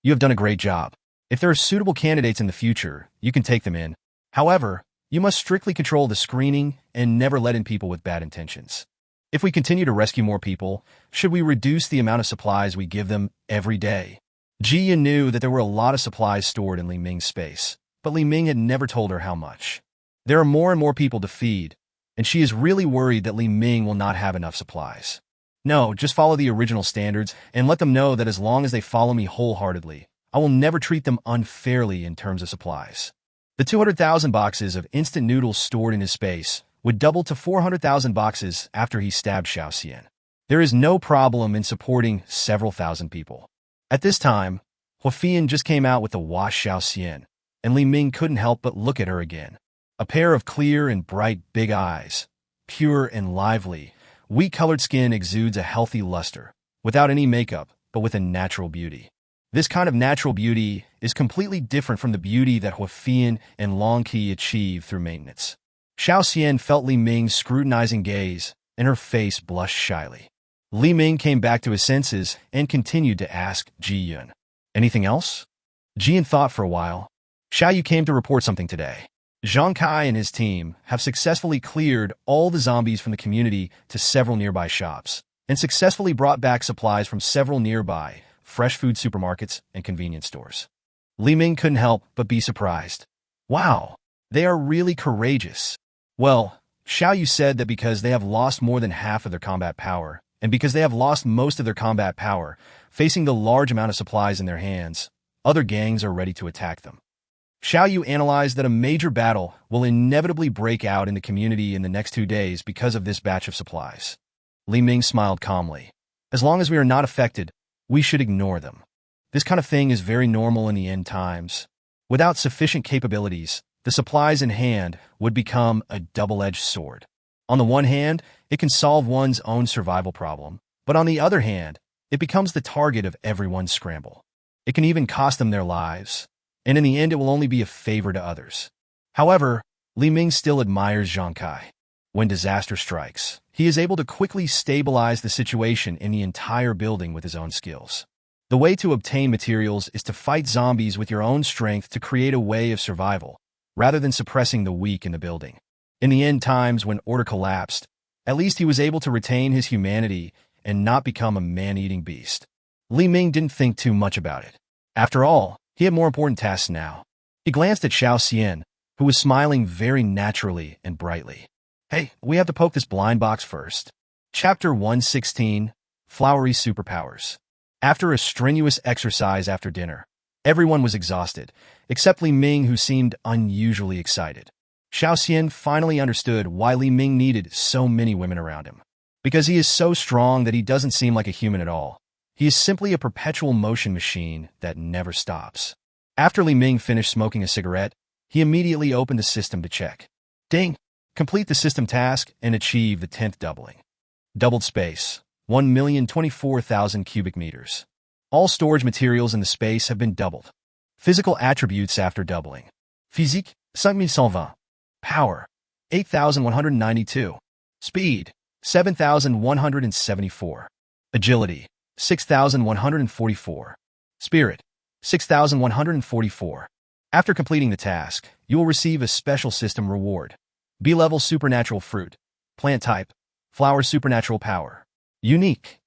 You have done a great job. If there are suitable candidates in the future, you can take them in. However, you must strictly control the screening and never let in people with bad intentions. If we continue to rescue more people, should we reduce the amount of supplies we give them every day?" Ji Yun knew that there were a lot of supplies stored in Li Ming's space, but Li Ming had never told her how much. There are more and more people to feed, and she is really worried that Li Ming will not have enough supplies. "No, just follow the original standards and let them know that as long as they follow me wholeheartedly, I will never treat them unfairly in terms of supplies. The 200,000 boxes of instant noodles stored in his space would double to 400,000 boxes after he stabbed Xiao Xian. There is no problem in supporting several thousand people. At this time, Hua Fian just came out with the wash Xiao Xian, and Li Ming couldn't help but look at her again. A pair of clear and bright big eyes, pure and lively, wheat-colored skin exudes a healthy luster, without any makeup, but with a natural beauty. This kind of natural beauty is completely different from the beauty that Hua Fian and Long Qi achieved through maintenance. Xiao Xian felt Li Ming's scrutinizing gaze, and her face blushed shyly. Li Ming came back to his senses and continued to ask Ji Yun, "Anything else?" Ji Yun thought for a while. "Xiao Yu came to report something today. Zhang Kai and his team have successfully cleared all the zombies from the community to several nearby shops, and successfully brought back supplies from several nearby fresh food supermarkets and convenience stores." Li Ming couldn't help but be surprised. Wow, they are really courageous. Well, Xiao Yu said that because they have lost more than half of their combat power, and because they have lost most of their combat power, facing the large amount of supplies in their hands, other gangs are ready to attack them. Xiao Yu analyzed that a major battle will inevitably break out in the community in the next 2 days because of this batch of supplies. Li Ming smiled calmly. As long as we are not affected, we should ignore them. This kind of thing is very normal in the end times. Without sufficient capabilities, the supplies in hand would become a double-edged sword. On the one hand, it can solve one's own survival problem, but on the other hand, it becomes the target of everyone's scramble. It can even cost them their lives, and in the end it will only be a favor to others. However, Li Ming still admires Zhang Kai. When disaster strikes, he is able to quickly stabilize the situation in the entire building with his own skills. The way to obtain materials is to fight zombies with your own strength to create a way of survival, rather than suppressing the weak in the building. In the end times when order collapsed, at least he was able to retain his humanity and not become a man-eating beast. Li Ming didn't think too much about it. After all, he had more important tasks now. He glanced at Xiao Xian, who was smiling very naturally and brightly. "Hey, we have to poke this blind box first." Chapter 116, Flowery Superpowers. After a strenuous exercise after dinner, everyone was exhausted, except Li Ming, who seemed unusually excited. Xiao Xian finally understood why Li Ming needed so many women around him. Because he is so strong that he doesn't seem like a human at all. He is simply a perpetual motion machine that never stops. After Li Ming finished smoking a cigarette, he immediately opened the system to check. Ding! Complete the system task and achieve the 10th doubling. Doubled space, 1,024,000 cubic meters. All storage materials in the space have been doubled. Physical attributes after doubling. Physique, 5120. Power, 8,192. Speed, 7,174. Agility, 6,144. Spirit, 6,144. After completing the task, you will receive a special system reward. B-level supernatural fruit. Plant type, flower supernatural power. Unique.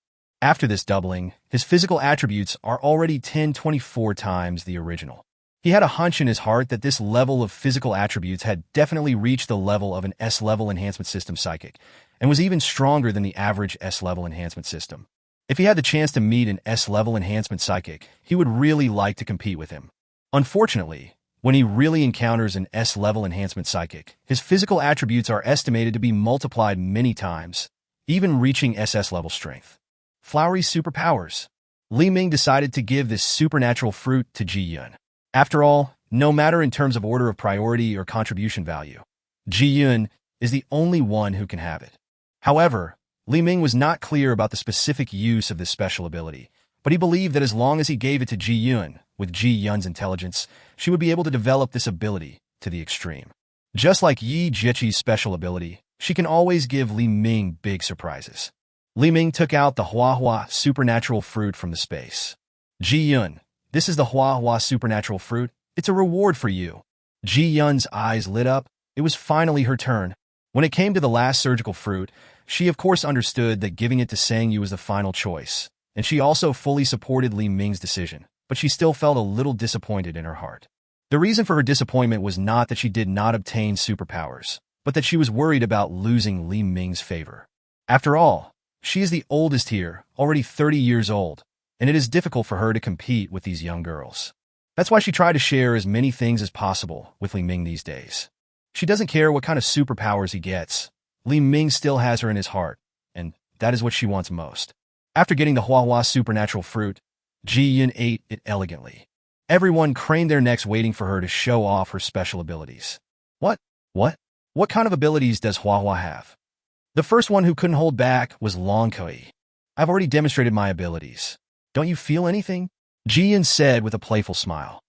After this doubling, his physical attributes are already 1024 times the original. He had a hunch in his heart that this level of physical attributes had definitely reached the level of an S-level enhancement system psychic, and was even stronger than the average S-level enhancement system. If he had the chance to meet an S-level enhancement psychic, he would really like to compete with him. Unfortunately, when he really encounters an S-level enhancement psychic, his physical attributes are estimated to be multiplied many times, even reaching SS-level strength. Flowery superpowers. Li Ming decided to give this supernatural fruit to Ji Yun. After all, no matter in terms of order of priority or contribution value, Ji Yun is the only one who can have it. However, Li Ming was not clear about the specific use of this special ability, but he believed that as long as he gave it to Ji Yun, with Ji Yun's intelligence, she would be able to develop this ability to the extreme. Just like Yi Jieqi's special ability, she can always give Li Ming big surprises. Li Ming took out the Hua supernatural fruit from the space. Ji Yun, this is the Hua supernatural fruit. It's a reward for you. Ji Yun's eyes lit up. It was finally her turn. When it came to the last surgical fruit, she of course understood that giving it to Sang Yu was the final choice, and she also fully supported Li Ming's decision, but she still felt a little disappointed in her heart. The reason for her disappointment was not that she did not obtain superpowers, but that she was worried about losing Li Ming's favor. After all, she is the oldest here, already 30 years old, and it is difficult for her to compete with these young girls. That's why she tried to share as many things as possible with Li Ming these days. She doesn't care what kind of superpowers he gets. Li Ming still has her in his heart, and that is what she wants most. After getting the Huahua supernatural fruit, Ji Yun ate it elegantly. Everyone craned their necks waiting for her to show off her special abilities. What? What kind of abilities does Huahua have? The first one who couldn't hold back was Long Kui. I've already demonstrated my abilities. Don't you feel anything? Ji Yun said with a playful smile.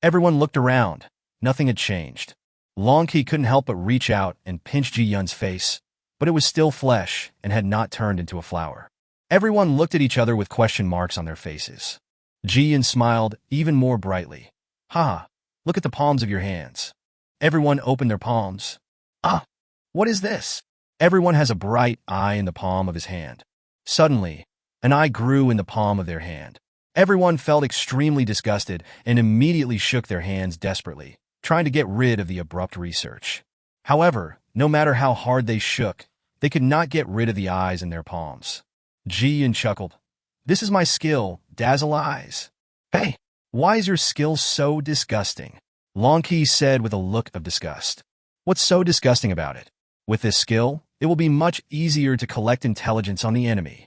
Everyone looked around. Nothing had changed. Long Kui couldn't help but reach out and pinch Ji Yun's face, but it was still flesh and had not turned into a flower. Everyone looked at each other with question marks on their faces. Ji Yun smiled even more brightly. Look at the palms of your hands. Everyone opened their palms. What is this? Everyone has a bright eye in the palm of his hand. Suddenly, an eye grew in the palm of their hand. Everyone felt extremely disgusted and immediately shook their hands desperately, trying to get rid of the abrupt research. However, no matter how hard they shook, they could not get rid of the eyes in their palms. Ji Yun chuckled. This is my skill, Dazzle Eyes. Hey, why is your skill so disgusting? Long Kui said with a look of disgust. What's so disgusting about it? With this skill, it will be much easier to collect intelligence on the enemy.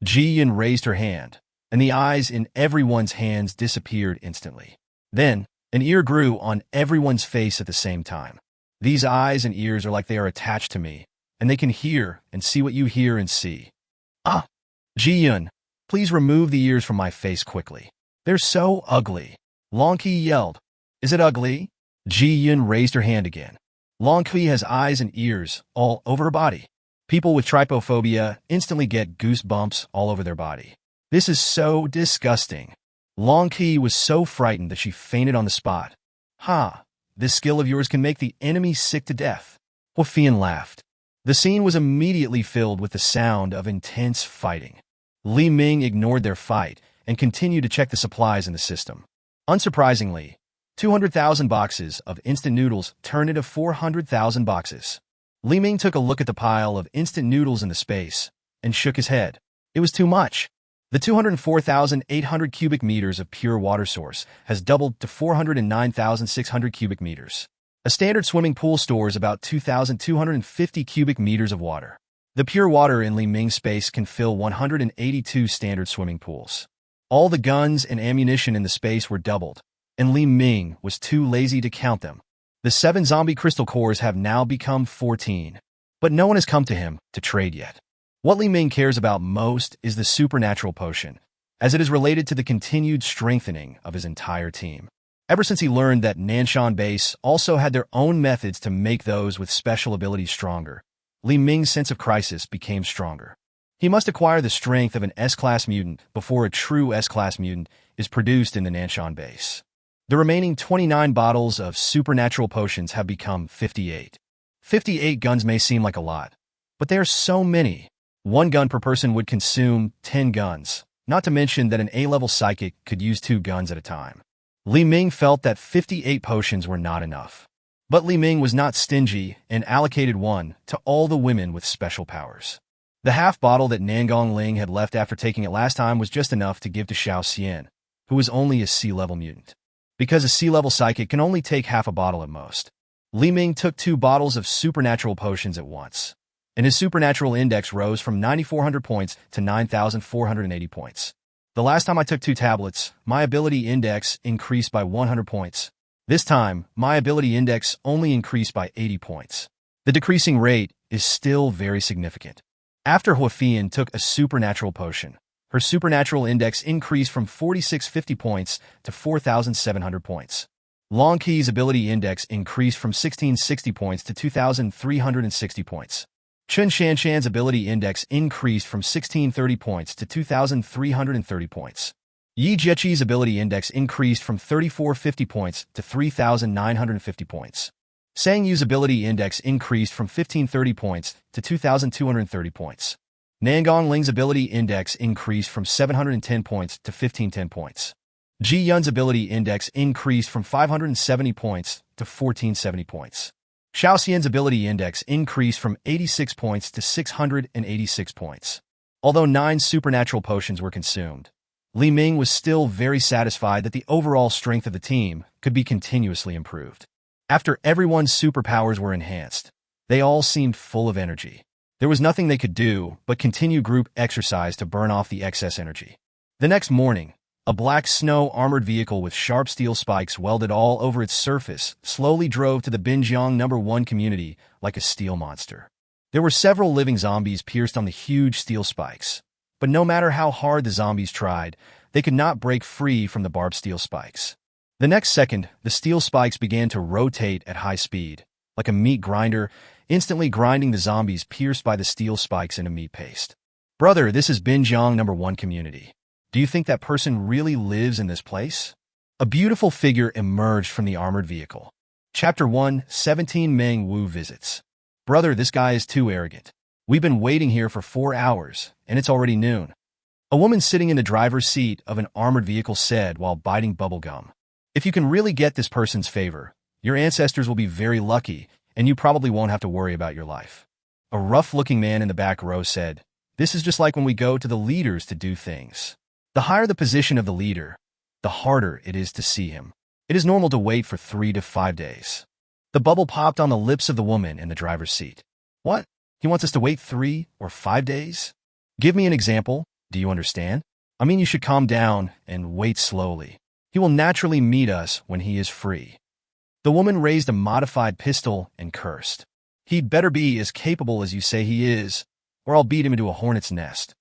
Ji Yun raised her hand, and the eyes in everyone's hands disappeared instantly. Then, an ear grew on everyone's face at the same time. These eyes and ears are like they are attached to me, and they can hear and see what you hear and see. Ji Yun, please remove the ears from my face quickly. They're so ugly. Long Kui yelled. Is it ugly? Ji Yun raised her hand again. Long Kui has eyes and ears all over her body. People with trypophobia instantly get goosebumps all over their body. This is so disgusting. Long Kui was so frightened that she fainted on the spot. This skill of yours can make the enemy sick to death. Huafian laughed. The scene was immediately filled with the sound of intense fighting. Li Ming ignored their fight and continued to check the supplies in the system. Unsurprisingly, 200,000 boxes of instant noodles turned into 400,000 boxes. Li Ming took a look at the pile of instant noodles in the space and shook his head. It was too much. The 204,800 cubic meters of pure water source has doubled to 409,600 cubic meters. A standard swimming pool stores about 2,250 cubic meters of water. The pure water in Li Ming's space can fill 182 standard swimming pools. All the guns and ammunition in the space were doubled, and Li Ming was too lazy to count them. The 7 zombie crystal cores have now become 14, but no one has come to him to trade yet. What Li Ming cares about most is the supernatural potion, as it is related to the continued strengthening of his entire team. Ever since he learned that Nanson base also had their own methods to make those with special abilities stronger, Li Ming's sense of crisis became stronger. He must acquire the strength of an S-class mutant before a true S-class mutant is produced in the Nanson base. The remaining 29 bottles of supernatural potions have become 58. 58 guns may seem like a lot, but there are so many. 1 gun per person would consume 10 guns, not to mention that an A-level psychic could use 2 guns at a time. Li Ming felt that 58 potions were not enough. But Li Ming was not stingy and allocated 1 to all the women with special powers. The half bottle that Nangong Ling had left after taking it last time was just enough to give to Xiao Xian, who was only a C-level mutant. Because a C-level psychic can only take half a bottle at most. Li Ming took 2 bottles of supernatural potions at once, and his supernatural index rose from 9,400 points to 9,480 points. The last time I took 2 tablets, my ability index increased by 100 points. This time, my ability index only increased by 80 points. The decreasing rate is still very significant. After Huafian took a supernatural potion, her supernatural index increased from 4,650 points to 4,700 points. Long Kui's ability index increased from 1,660 points to 2,360 points. Chun Shanshan's ability index increased from 1,630 points to 2,330 points. Yi Jieqi's ability index increased from 3,450 points to 3,950 points. Sang Yu's ability index increased from 1,530 points to 2,230 points. Nangong Ling's ability index increased from 710 points to 1,510 points. Ji Yun's ability index increased from 570 points to 1,470 points. Xiao Xian's ability index increased from 86 points to 686 points. Although 9 supernatural potions were consumed, Li Ming was still very satisfied that the overall strength of the team could be continuously improved. After everyone's superpowers were enhanced, they all seemed full of energy. There was nothing they could do but continue group exercise to burn off the excess energy. The next morning, a black snow-armored vehicle with sharp steel spikes welded all over its surface slowly drove to the Binjiang No. 1 community like a steel monster. There were several living zombies pierced on the huge steel spikes, but no matter how hard the zombies tried, they could not break free from the barbed steel spikes. The next second, the steel spikes began to rotate at high speed, like a meat grinder, instantly grinding the zombies pierced by the steel spikes into meat paste. Brother, this is Binjiang No. 1 community. Do you think that person really lives in this place? A beautiful figure emerged from the armored vehicle. Chapter 1, 17 Meng Wu visits. Brother, this guy is too arrogant. We've been waiting here for 4 hours, and it's already noon. A woman sitting in the driver's seat of an armored vehicle said while biting bubble gum. If you can really get this person's favor, your ancestors will be very lucky, and you probably won't have to worry about your life. A rough-looking man in the back row said, this is just like when we go to the leaders to do things. The higher the position of the leader, the harder it is to see him. It is normal to wait for 3 to 5 days. The bubble popped on the lips of the woman in the driver's seat. What? He wants us to wait 3 or 5 days? Give me an example. Do you understand? I mean, you should calm down and wait slowly. He will naturally meet us when he is free. The woman raised a modified pistol and cursed. He'd better be as capable as you say he is, or I'll beat him into a hornet's nest.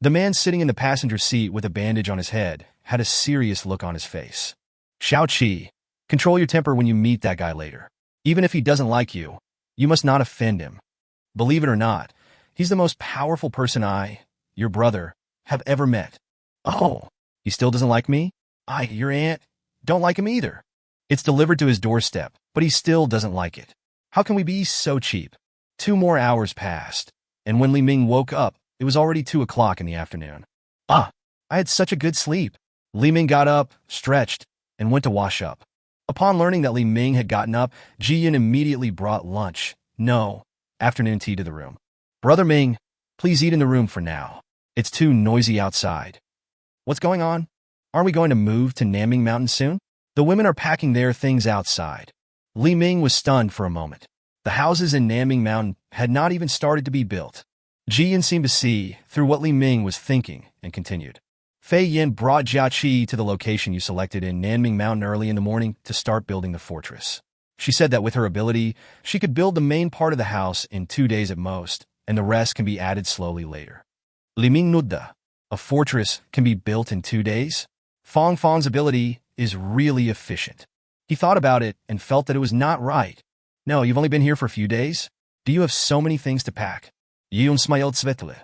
The man sitting in the passenger seat with a bandage on his head had a serious look on his face. Xiao Qi, control your temper when you meet that guy later. Even if he doesn't like you, you must not offend him. Believe it or not, he's the most powerful person I, your brother, have ever met. Oh, he still doesn't like me? Your aunt, don't like him either. It's delivered to his doorstep, but he still doesn't like it. How can we be so cheap? 2 more hours passed, and when Li Ming woke up, it was already 2 o'clock in the afternoon. I had such a good sleep. Li Ming got up, stretched, and went to wash up. Upon learning that Li Ming had gotten up, Ji Yun immediately brought lunch, afternoon tea to the room. Brother Ming, please eat in the room for now. It's too noisy outside. What's going on? Aren't we going to move to Nanming Mountain soon? The women are packing their things outside. Li Ming was stunned for a moment. The houses in Nanming Mountain had not even started to be built. Ji Yun seemed to see through what Li Ming was thinking and continued. Fei Yin brought Jia Qi to the location you selected in Nanming Mountain early in the morning to start building the fortress. She said that with her ability, she could build the main part of the house in 2 days at most, and the rest can be added slowly later. Li Ming nudda. A fortress can be built in 2 days? Fong Fong's ability is really efficient. He thought about it and felt that it was not right. No, you've only been here for a few days? Do you have so many things to pack? Yun smiled svetly.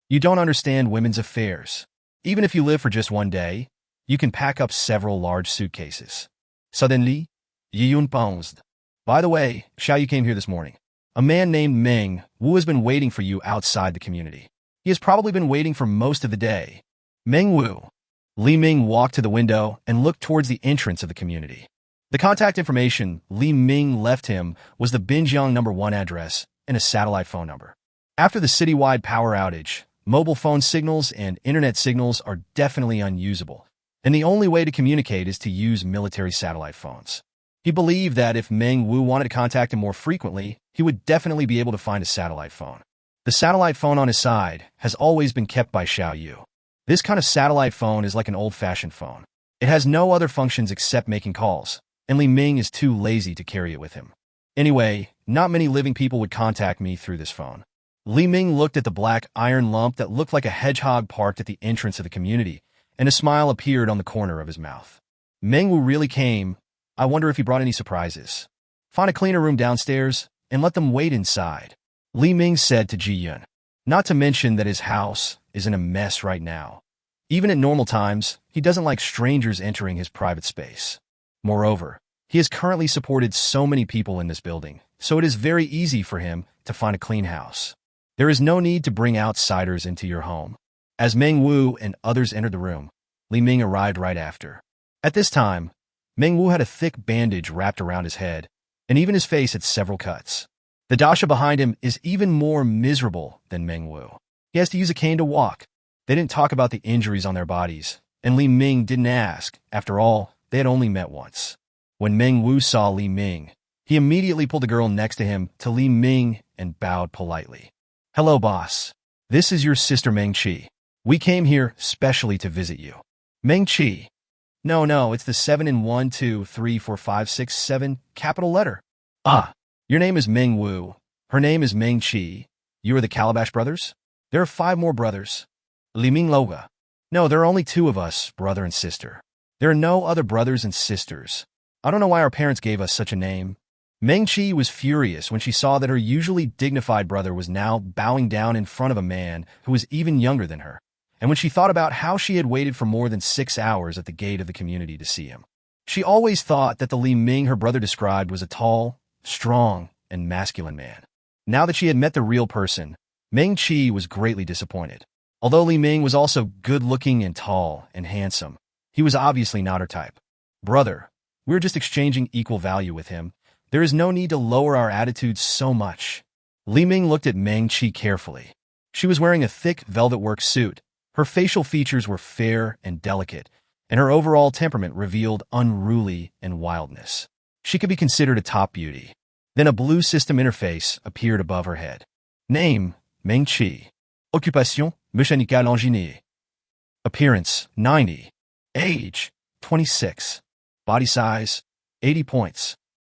You don't understand women's affairs. Even if you live for just 1 day, you can pack up several large suitcases. Suddenly, Yun paused. By the way, Xiao Yu came here this morning. A man named Meng Wu has been waiting for you outside the community. He has probably been waiting for most of the day. Meng Wu. Li Ming walked to the window and looked towards the entrance of the community. The contact information Li Ming left him was the Binjiang No. 1 address and a satellite phone number. After the citywide power outage, mobile phone signals and internet signals are definitely unusable, and the only way to communicate is to use military satellite phones. He believed that if Meng Wu wanted to contact him more frequently, he would definitely be able to find a satellite phone. The satellite phone on his side has always been kept by Xiao Yu. This kind of satellite phone is like an old-fashioned phone. It has no other functions except making calls, and Li Ming is too lazy to carry it with him. Anyway, not many living people would contact me through this phone. Li Ming looked at the black iron lump that looked like a hedgehog parked at the entrance of the community, and a smile appeared on the corner of his mouth. Meng Wu really came. I wonder if he brought any surprises. Find a cleaner room downstairs and let them wait inside, Li Ming said to Ji Yun. Not to mention that his house is in a mess right now. Even at normal times, he doesn't like strangers entering his private space. Moreover, he has currently supported so many people in this building, so it is very easy for him to find a clean house. There is no need to bring outsiders into your home. As Meng Wu and others entered the room, Li Ming arrived right after. At this time, Meng Wu had a thick bandage wrapped around his head, and even his face had several cuts. The dasha behind him is even more miserable than Meng Wu. He has to use a cane to walk. They didn't talk about the injuries on their bodies, And Li Ming didn't ask. After all, they had only met once. When Meng Wu saw Li Ming, he immediately pulled the girl next to him to Li Ming and bowed politely. "Hello, boss. This is your sister Meng Qi. We came here specially to visit you." Meng Qi. No, it's the 7 in 1, 2, 3, 4, 5, 6, 7 capital letter. Ah, your name is Meng Wu. Her name is Meng Qi. You are the Calabash brothers? There are 5 more brothers. Li Ming Loga. No, there are only 2 of us, brother and sister. There are no other brothers and sisters. I don't know why our parents gave us such a name. Meng Qi was furious when she saw that her usually dignified brother was now bowing down in front of a man who was even younger than her, and when she thought about how she had waited for more than 6 hours at the gate of the community to see him. She always thought that the Li Ming her brother described was a tall, strong, and masculine man. Now that she had met the real person, Meng Qi was greatly disappointed. Although Li Ming was also good-looking and tall and handsome, he was obviously not her type. "Brother, we're just exchanging equal value with him. There is no need to lower our attitudes so much." Li Ming looked at Meng Qi carefully. She was wearing a thick velvet work suit. Her facial features were fair and delicate, and her overall temperament revealed unruly and wildness. She could be considered a top beauty. Then a blue system interface appeared above her head. Name, Meng Qi. Occupation, mécanical ingénieur. Appearance, 90. Age, 26. Body size, 80 points.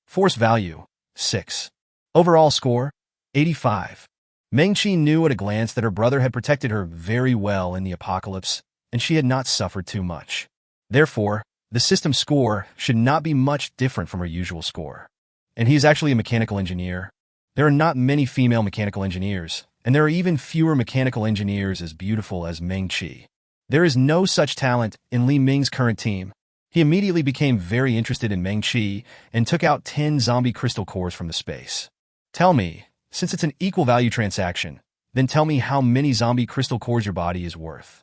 Force value, 6. Overall score, 85. Meng Qi knew at a glance that her brother had protected her very well in the apocalypse, and she had not suffered too much. Therefore, the system score should not be much different from her usual score. And he is actually a mechanical engineer. There are not many female mechanical engineers, and there are even fewer mechanical engineers as beautiful as Meng Qi. There is no such talent in Li Ming's current team. He immediately became very interested in Meng Qi and took out 10 zombie crystal cores from the space. "Tell me, since it's an equal value transaction, then tell me how many zombie crystal cores your body is worth."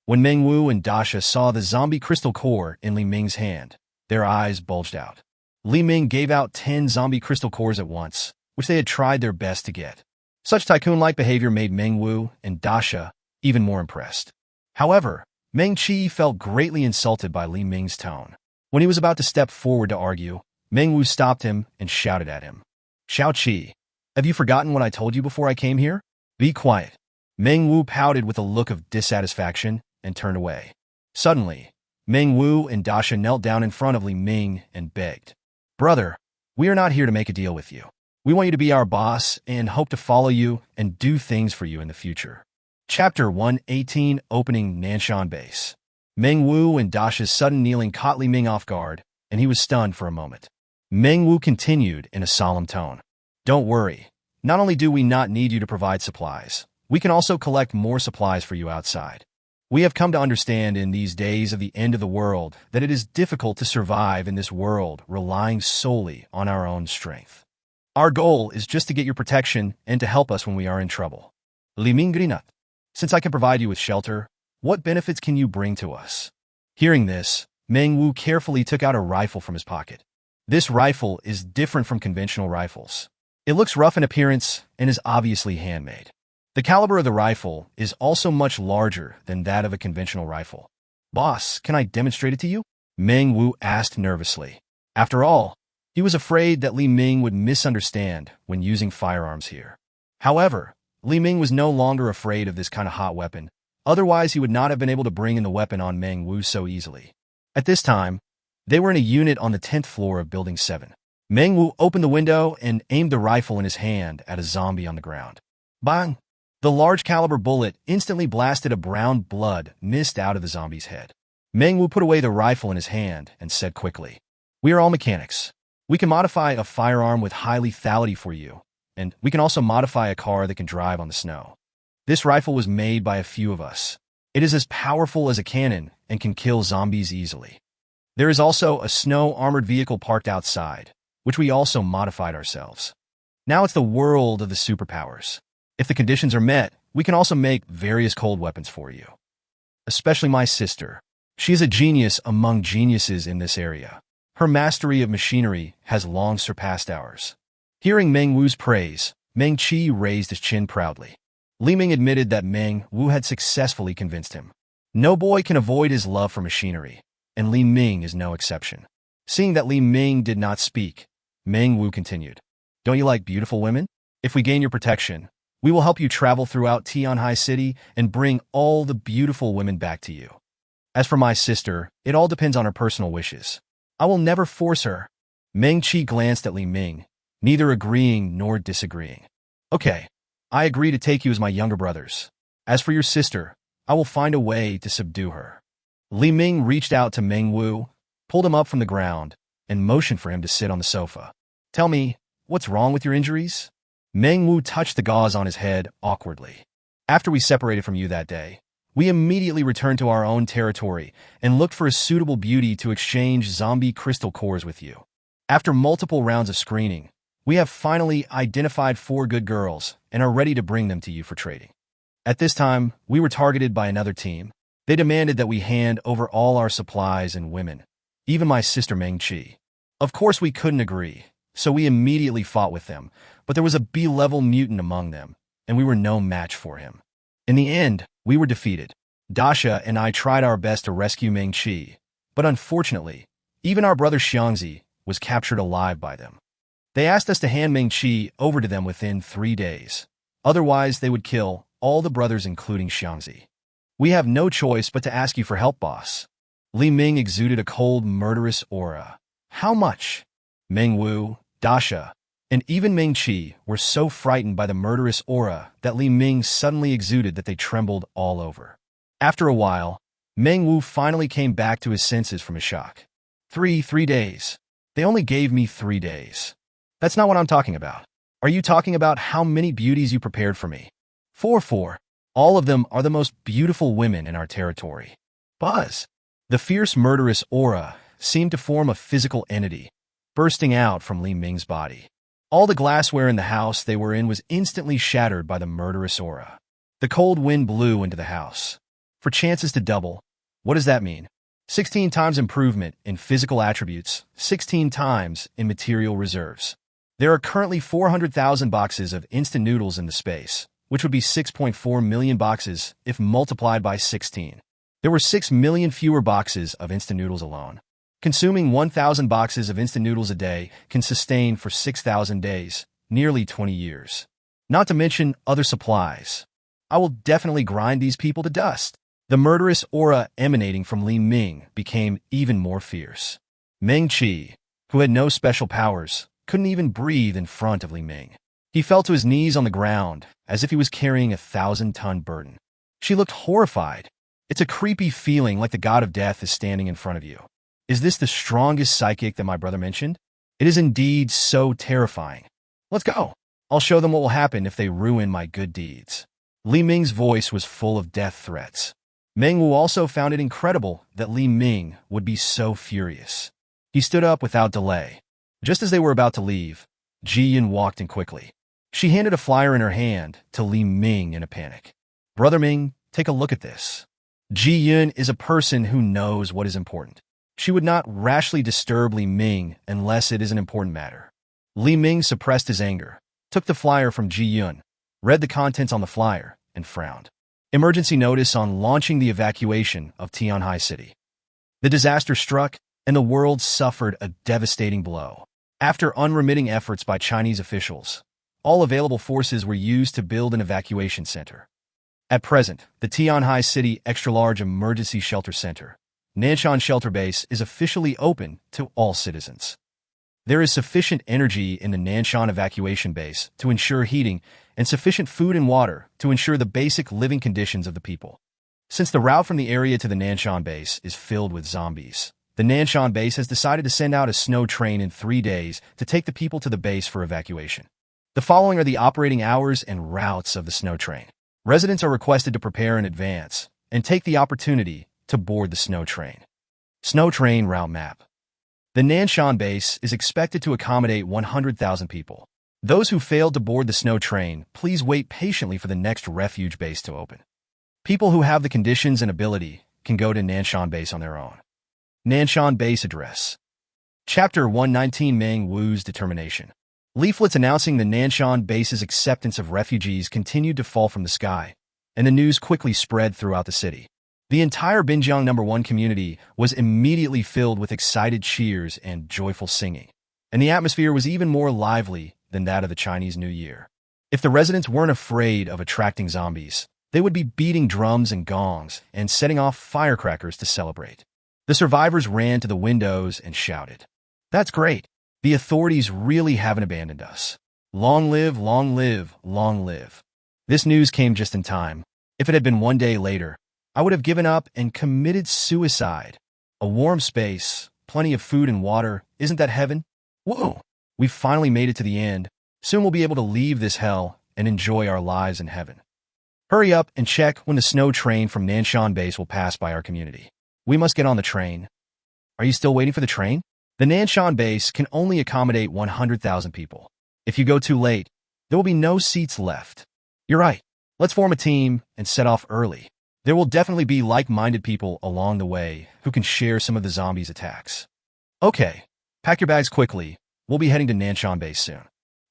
When Meng Wu and Dasha saw the zombie crystal core in Li Ming's hand, their eyes bulged out. Li Ming gave out 10 zombie crystal cores at once, which they had tried their best to get. Such tycoon-like behavior made Meng Wu and Dasha even more impressed. However, Meng Qi felt greatly insulted by Li Ming's tone. When he was about to step forward to argue, Meng Wu stopped him and shouted at him. "Xiao Qi, have you forgotten what I told you before I came here? Be quiet." Meng Wu pouted with a look of dissatisfaction and turned away. Suddenly, Meng Wu and Dasha knelt down in front of Li Ming and begged, "Brother, we are not here to make a deal with you. We want you to be our boss and hope to follow you and do things for you in the future." Chapter 118, Opening Nanson Base. Meng Wu and Dasha's sudden kneeling caught Li Ming off guard, and he was stunned for a moment. Meng Wu continued in a solemn tone. "Don't worry. Not only do we not need you to provide supplies, we can also collect more supplies for you outside. We have come to understand in these days of the end of the world that it is difficult to survive in this world relying solely on our own strength. Our goal is just to get your protection and to help us when we are in trouble. Li Ming Grinat. Since I can provide you with shelter, what benefits can you bring to us?" Hearing this, Meng Wu carefully took out a rifle from his pocket. This rifle is different from conventional rifles. It looks rough in appearance and is obviously handmade. The caliber of the rifle is also much larger than that of a conventional rifle. "Boss, can I demonstrate it to you?" Meng Wu asked nervously. After all, he was afraid that Li Ming would misunderstand when using firearms here. However, Li Ming was no longer afraid of this kind of hot weapon. Otherwise, he would not have been able to bring in the weapon on Meng Wu so easily. At this time, they were in a unit on the 10th floor of Building 7. Meng Wu opened the window and aimed the rifle in his hand at a zombie on the ground. Bang! The large-caliber bullet instantly blasted a brown blood mist out of the zombie's head. Meng Wu put away the rifle in his hand and said quickly, "We are all mechanics. We can modify a firearm with high lethality for you, and we can also modify a car that can drive on the snow. This rifle was made by a few of us. It is as powerful as a cannon and can kill zombies easily. There is also a snow-armored vehicle parked outside, which we also modified ourselves. Now it's the world of the superpowers. If the conditions are met, we can also make various cold weapons for you. Especially my sister. She is a genius among geniuses in this area. Her mastery of machinery has long surpassed ours." Hearing Meng Wu's praise, Meng Qi raised his chin proudly. Li Ming admitted that Meng Wu had successfully convinced him. No boy can avoid his love for machinery, and Li Ming is no exception. Seeing that Li Ming did not speak, Meng Wu continued. Don't you like beautiful women? If we gain your protection, we will help you travel throughout Tianhai City and bring all the beautiful women back to you. As for my sister, it all depends on her personal wishes. I will never force her. Meng Qi glanced at Li Ming, neither agreeing nor disagreeing. Okay, I agree to take you as my younger brothers. As for your sister, I will find a way to subdue her. Li Ming reached out to Meng Wu, pulled him up from the ground, and motioned for him to sit on the sofa. Tell me, what's wrong with your injuries? Meng Wu touched the gauze on his head awkwardly. After we separated from you that day, we immediately returned to our own territory and looked for a suitable beauty to exchange zombie crystal cores with you. After multiple rounds of screening, we have finally identified 4 good girls and are ready to bring them to you for trading. At this time, we were targeted by another team. They demanded that we hand over all our supplies and women, even my sister Meng Qi. Of course we couldn't agree, so we immediately fought with them, but there was a B-level mutant among them, and we were no match for him. In the end, we were defeated. Dasha and I tried our best to rescue Meng Qi, but unfortunately, even our brother Xiangzi was captured alive by them. They asked us to hand Meng Qi over to them within 3 days. Otherwise, they would kill all the brothers including Xiangzi. We have no choice but to ask you for help, boss. Li Ming exuded a cold, murderous aura. How much? Meng Wu, Dasha, and even Meng Qi were so frightened by the murderous aura that Li Ming suddenly exuded that they trembled all over. After a while, Meng Wu finally came back to his senses from his shock. 3 days. They only gave me 3 days. That's not what I'm talking about. Are you talking about how many beauties you prepared for me? 4. All of them are the most beautiful women in our territory. Buzz. The fierce murderous aura seemed to form a physical entity, bursting out from Li Ming's body. All the glassware in the house they were in was instantly shattered by the murderous aura. The cold wind blew into the house. For chances to double, what does that mean? 16 times improvement in physical attributes, 16 times in material reserves. There are currently 400,000 boxes of instant noodles in the space, which would be 6.4 million boxes if multiplied by 16. There were 6 million fewer boxes of instant noodles alone. Consuming 1,000 boxes of instant noodles a day can sustain for 6,000 days, nearly 20 years. Not to mention other supplies. I will definitely grind these people to dust. The murderous aura emanating from Li Ming became even more fierce. Meng Qi, who had no special powers, couldn't even breathe in front of Li Ming. He fell to his knees on the ground, as if he was carrying a 1,000-ton burden. She looked horrified. It's a creepy feeling like the god of death is standing in front of you. Is this the strongest psychic that my brother mentioned? It is indeed so terrifying. Let's go. I'll show them what will happen if they ruin my good deeds. Li Ming's voice was full of death threats. Meng Wu also found it incredible that Li Ming would be so furious. He stood up without delay. Just as they were about to leave, Ji Yun walked in quickly. She handed a flyer in her hand to Li Ming in a panic. Brother Ming, take a look at this. Ji Yun is a person who knows what is important. She would not rashly disturb Li Ming unless it is an important matter. Li Ming suppressed his anger, took the flyer from Ji Yun, read the contents on the flyer, and frowned. Emergency notice on launching the evacuation of Tianhai City. The disaster struck, and the world suffered a devastating blow. After unremitting efforts by Chinese officials, all available forces were used to build an evacuation center. At present, the Tianhai City Extra-Large Emergency Shelter Center, Nanson Shelter Base, is officially open to all citizens. There is sufficient energy in the Nanson Evacuation Base to ensure heating and sufficient food and water to ensure the basic living conditions of the people. Since the route from the area to the Nanson Base is filled with zombies, the Nanson Base has decided to send out a snow train in 3 days to take the people to the base for evacuation. The following are the operating hours and routes of the snow train. Residents are requested to prepare in advance and take the opportunity to board the snow train. Snow train route map. The Nanson Base is expected to accommodate 100,000 people. Those who failed to board the snow train, please wait patiently for the next refuge base to open. People who have the conditions and ability can go to Nanson Base on their own. Nanson Base address. Chapter 119, Meng Wu's determination. Leaflets announcing the Nanson Base's acceptance of refugees continued to fall from the sky, and the news quickly spread throughout the city. The entire Binjiang #1 community was immediately filled with excited cheers and joyful singing, and the atmosphere was even more lively than that of the Chinese New Year. If the residents weren't afraid of attracting zombies, they would be beating drums and gongs and setting off firecrackers to celebrate. The survivors ran to the windows and shouted, "That's great! The authorities really haven't abandoned us. Long live, long live, long live." This news came just in time. If it had been one day later, I would have given up and committed suicide. A warm space, plenty of food and water, isn't that heaven? Whoa! We've finally made it to the end. Soon we'll be able to leave this hell and enjoy our lives in heaven. Hurry up and check when the snow train from Nanson base will pass by our community. We must get on the train. Are you still waiting for the train? The Nanson base can only accommodate 100,000 people. If you go too late, there will be no seats left. You're right. Let's form a team and set off early. There will definitely be like-minded people along the way who can share some of the zombies' attacks. Okay, pack your bags quickly. We'll be heading to Nanson base soon.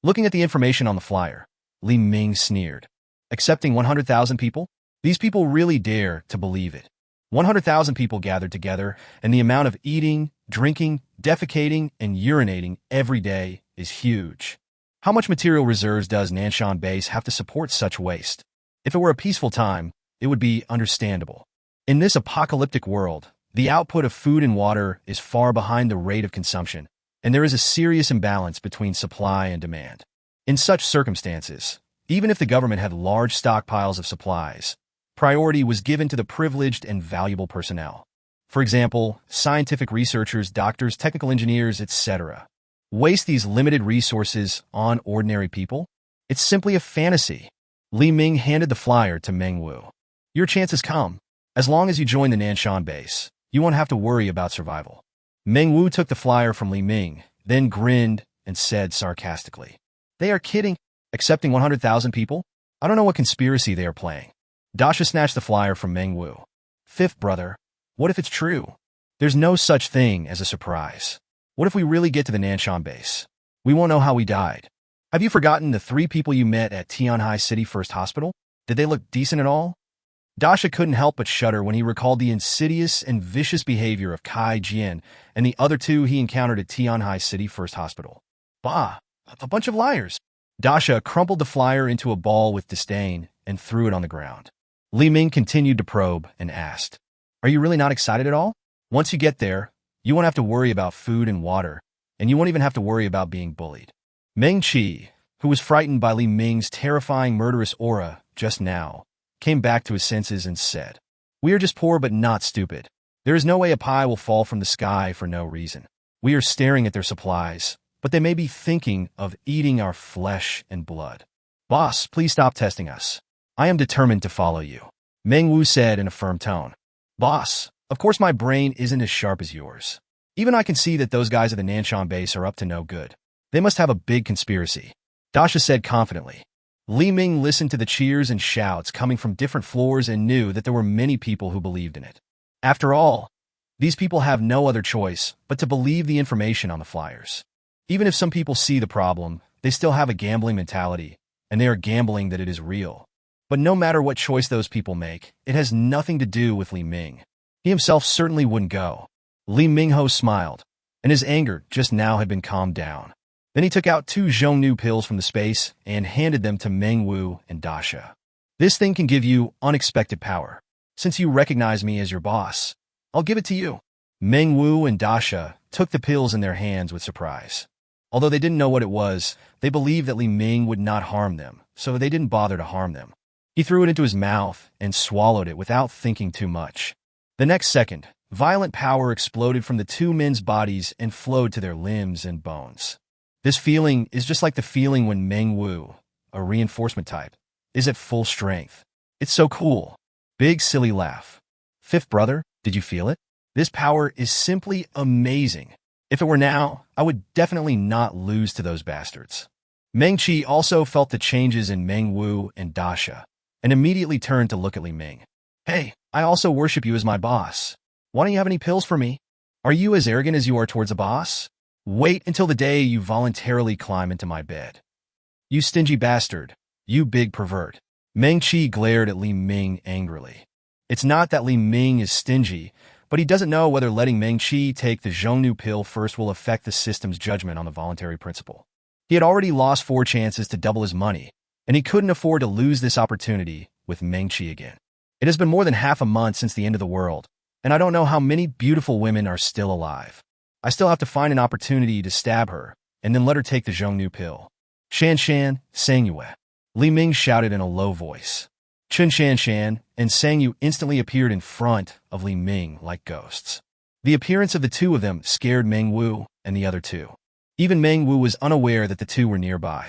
Looking at the information on the flyer, Li Ming sneered. Accepting 100,000 people? These people really dare to believe it. 100,000 people gathered together, and the amount of eating, drinking, defecating, and urinating every day is huge. How much material reserves does Nanson base have to support such waste? If it were a peaceful time, it would be understandable. In this apocalyptic world, the output of food and water is far behind the rate of consumption, and there is a serious imbalance between supply and demand. In such circumstances, even if the government had large stockpiles of supplies, priority was given to the privileged and valuable personnel. For example, scientific researchers, doctors, technical engineers, etc. Waste these limited resources on ordinary people? It's simply a fantasy. Li Ming handed the flyer to Meng Wu. Your chance has come. As long as you join the Nanson base, you won't have to worry about survival. Meng Wu took the flyer from Li Ming, then grinned and said sarcastically, "They are kidding. Accepting 100,000 people? I don't know what conspiracy they are playing." Dasha snatched the flyer from Meng Wu. "Fifth brother, what if it's true? There's no such thing as a surprise. What if we really get to the Nanson base? We won't know how we died. Have you forgotten the 3 people you met at Tianhai City First Hospital? Did they look decent at all?" Dasha couldn't help but shudder when he recalled the insidious and vicious behavior of Kai Jian and the other 2 he encountered at Tianhai City First Hospital. Bah, a bunch of liars. Dasha crumpled the flyer into a ball with disdain and threw it on the ground. Li Ming continued to probe and asked, "Are you really not excited at all? Once you get there, you won't have to worry about food and water, and you won't even have to worry about being bullied." Meng Qi, who was frightened by Li Ming's terrifying murderous aura just now, came back to his senses and said, "We are just poor but not stupid. There is no way a pie will fall from the sky for no reason. We are staring at their supplies, but they may be thinking of eating our flesh and blood. Boss, please stop testing us. I am determined to follow you," Meng Wu said in a firm tone. "Boss, of course my brain isn't as sharp as yours. Even I can see that those guys at the Nanson base are up to no good. They must have a big conspiracy," Dasha said confidently. Li Ming listened to the cheers and shouts coming from different floors and knew that there were many people who believed in it. After all, these people have no other choice but to believe the information on the flyers. Even if some people see the problem, they still have a gambling mentality, and they are gambling that it is real. But no matter what choice those people make, it has nothing to do with Li Ming. He himself certainly wouldn't go. Li Mingho smiled, and his anger just now had been calmed down. Then he took out 2 Zhongnu pills from the space and handed them to Meng Wu and Dasha. "This thing can give you unexpected power. Since you recognize me as your boss, I'll give it to you." Meng Wu and Dasha took the pills in their hands with surprise. Although they didn't know what it was, they believed that Li Ming would not harm them, so they didn't bother to harm them. He threw it into his mouth and swallowed it without thinking too much. The next second, violent power exploded from the 2 men's bodies and flowed to their limbs and bones. This feeling is just like the feeling when Meng Wu, a reinforcement type, is at full strength. It's so cool. Big silly laugh. "Fifth brother, did you feel it? This power is simply amazing. If it were now, I would definitely not lose to those bastards." Meng Qi also felt the changes in Meng Wu and Dasha, and immediately turned to look at Li Ming. "Hey, I also worship you as my boss. Why don't you have any pills for me? Are you as arrogant as you are towards a boss? Wait until the day you voluntarily climb into my bed. You stingy bastard. You big pervert." Meng Qi glared at Li Ming angrily. It's not that Li Ming is stingy, but he doesn't know whether letting Meng Qi take the Zhongnu pill first will affect the system's judgment on the voluntary principle. He had already lost 4 chances to double his money, and he couldn't afford to lose this opportunity with Meng Qi again. It has been more than half a month since the end of the world, and I don't know how many beautiful women are still alive. I still have to find an opportunity to stab her, and then let her take the Zhongnu pill. Shan Shan, Sang Yue. Li Ming shouted in a low voice. Chun Shan Shan and Sang Yu instantly appeared in front of Li Ming like ghosts. The appearance of the two of them scared Meng Wu and the other two. Even Meng Wu was unaware that the two were nearby.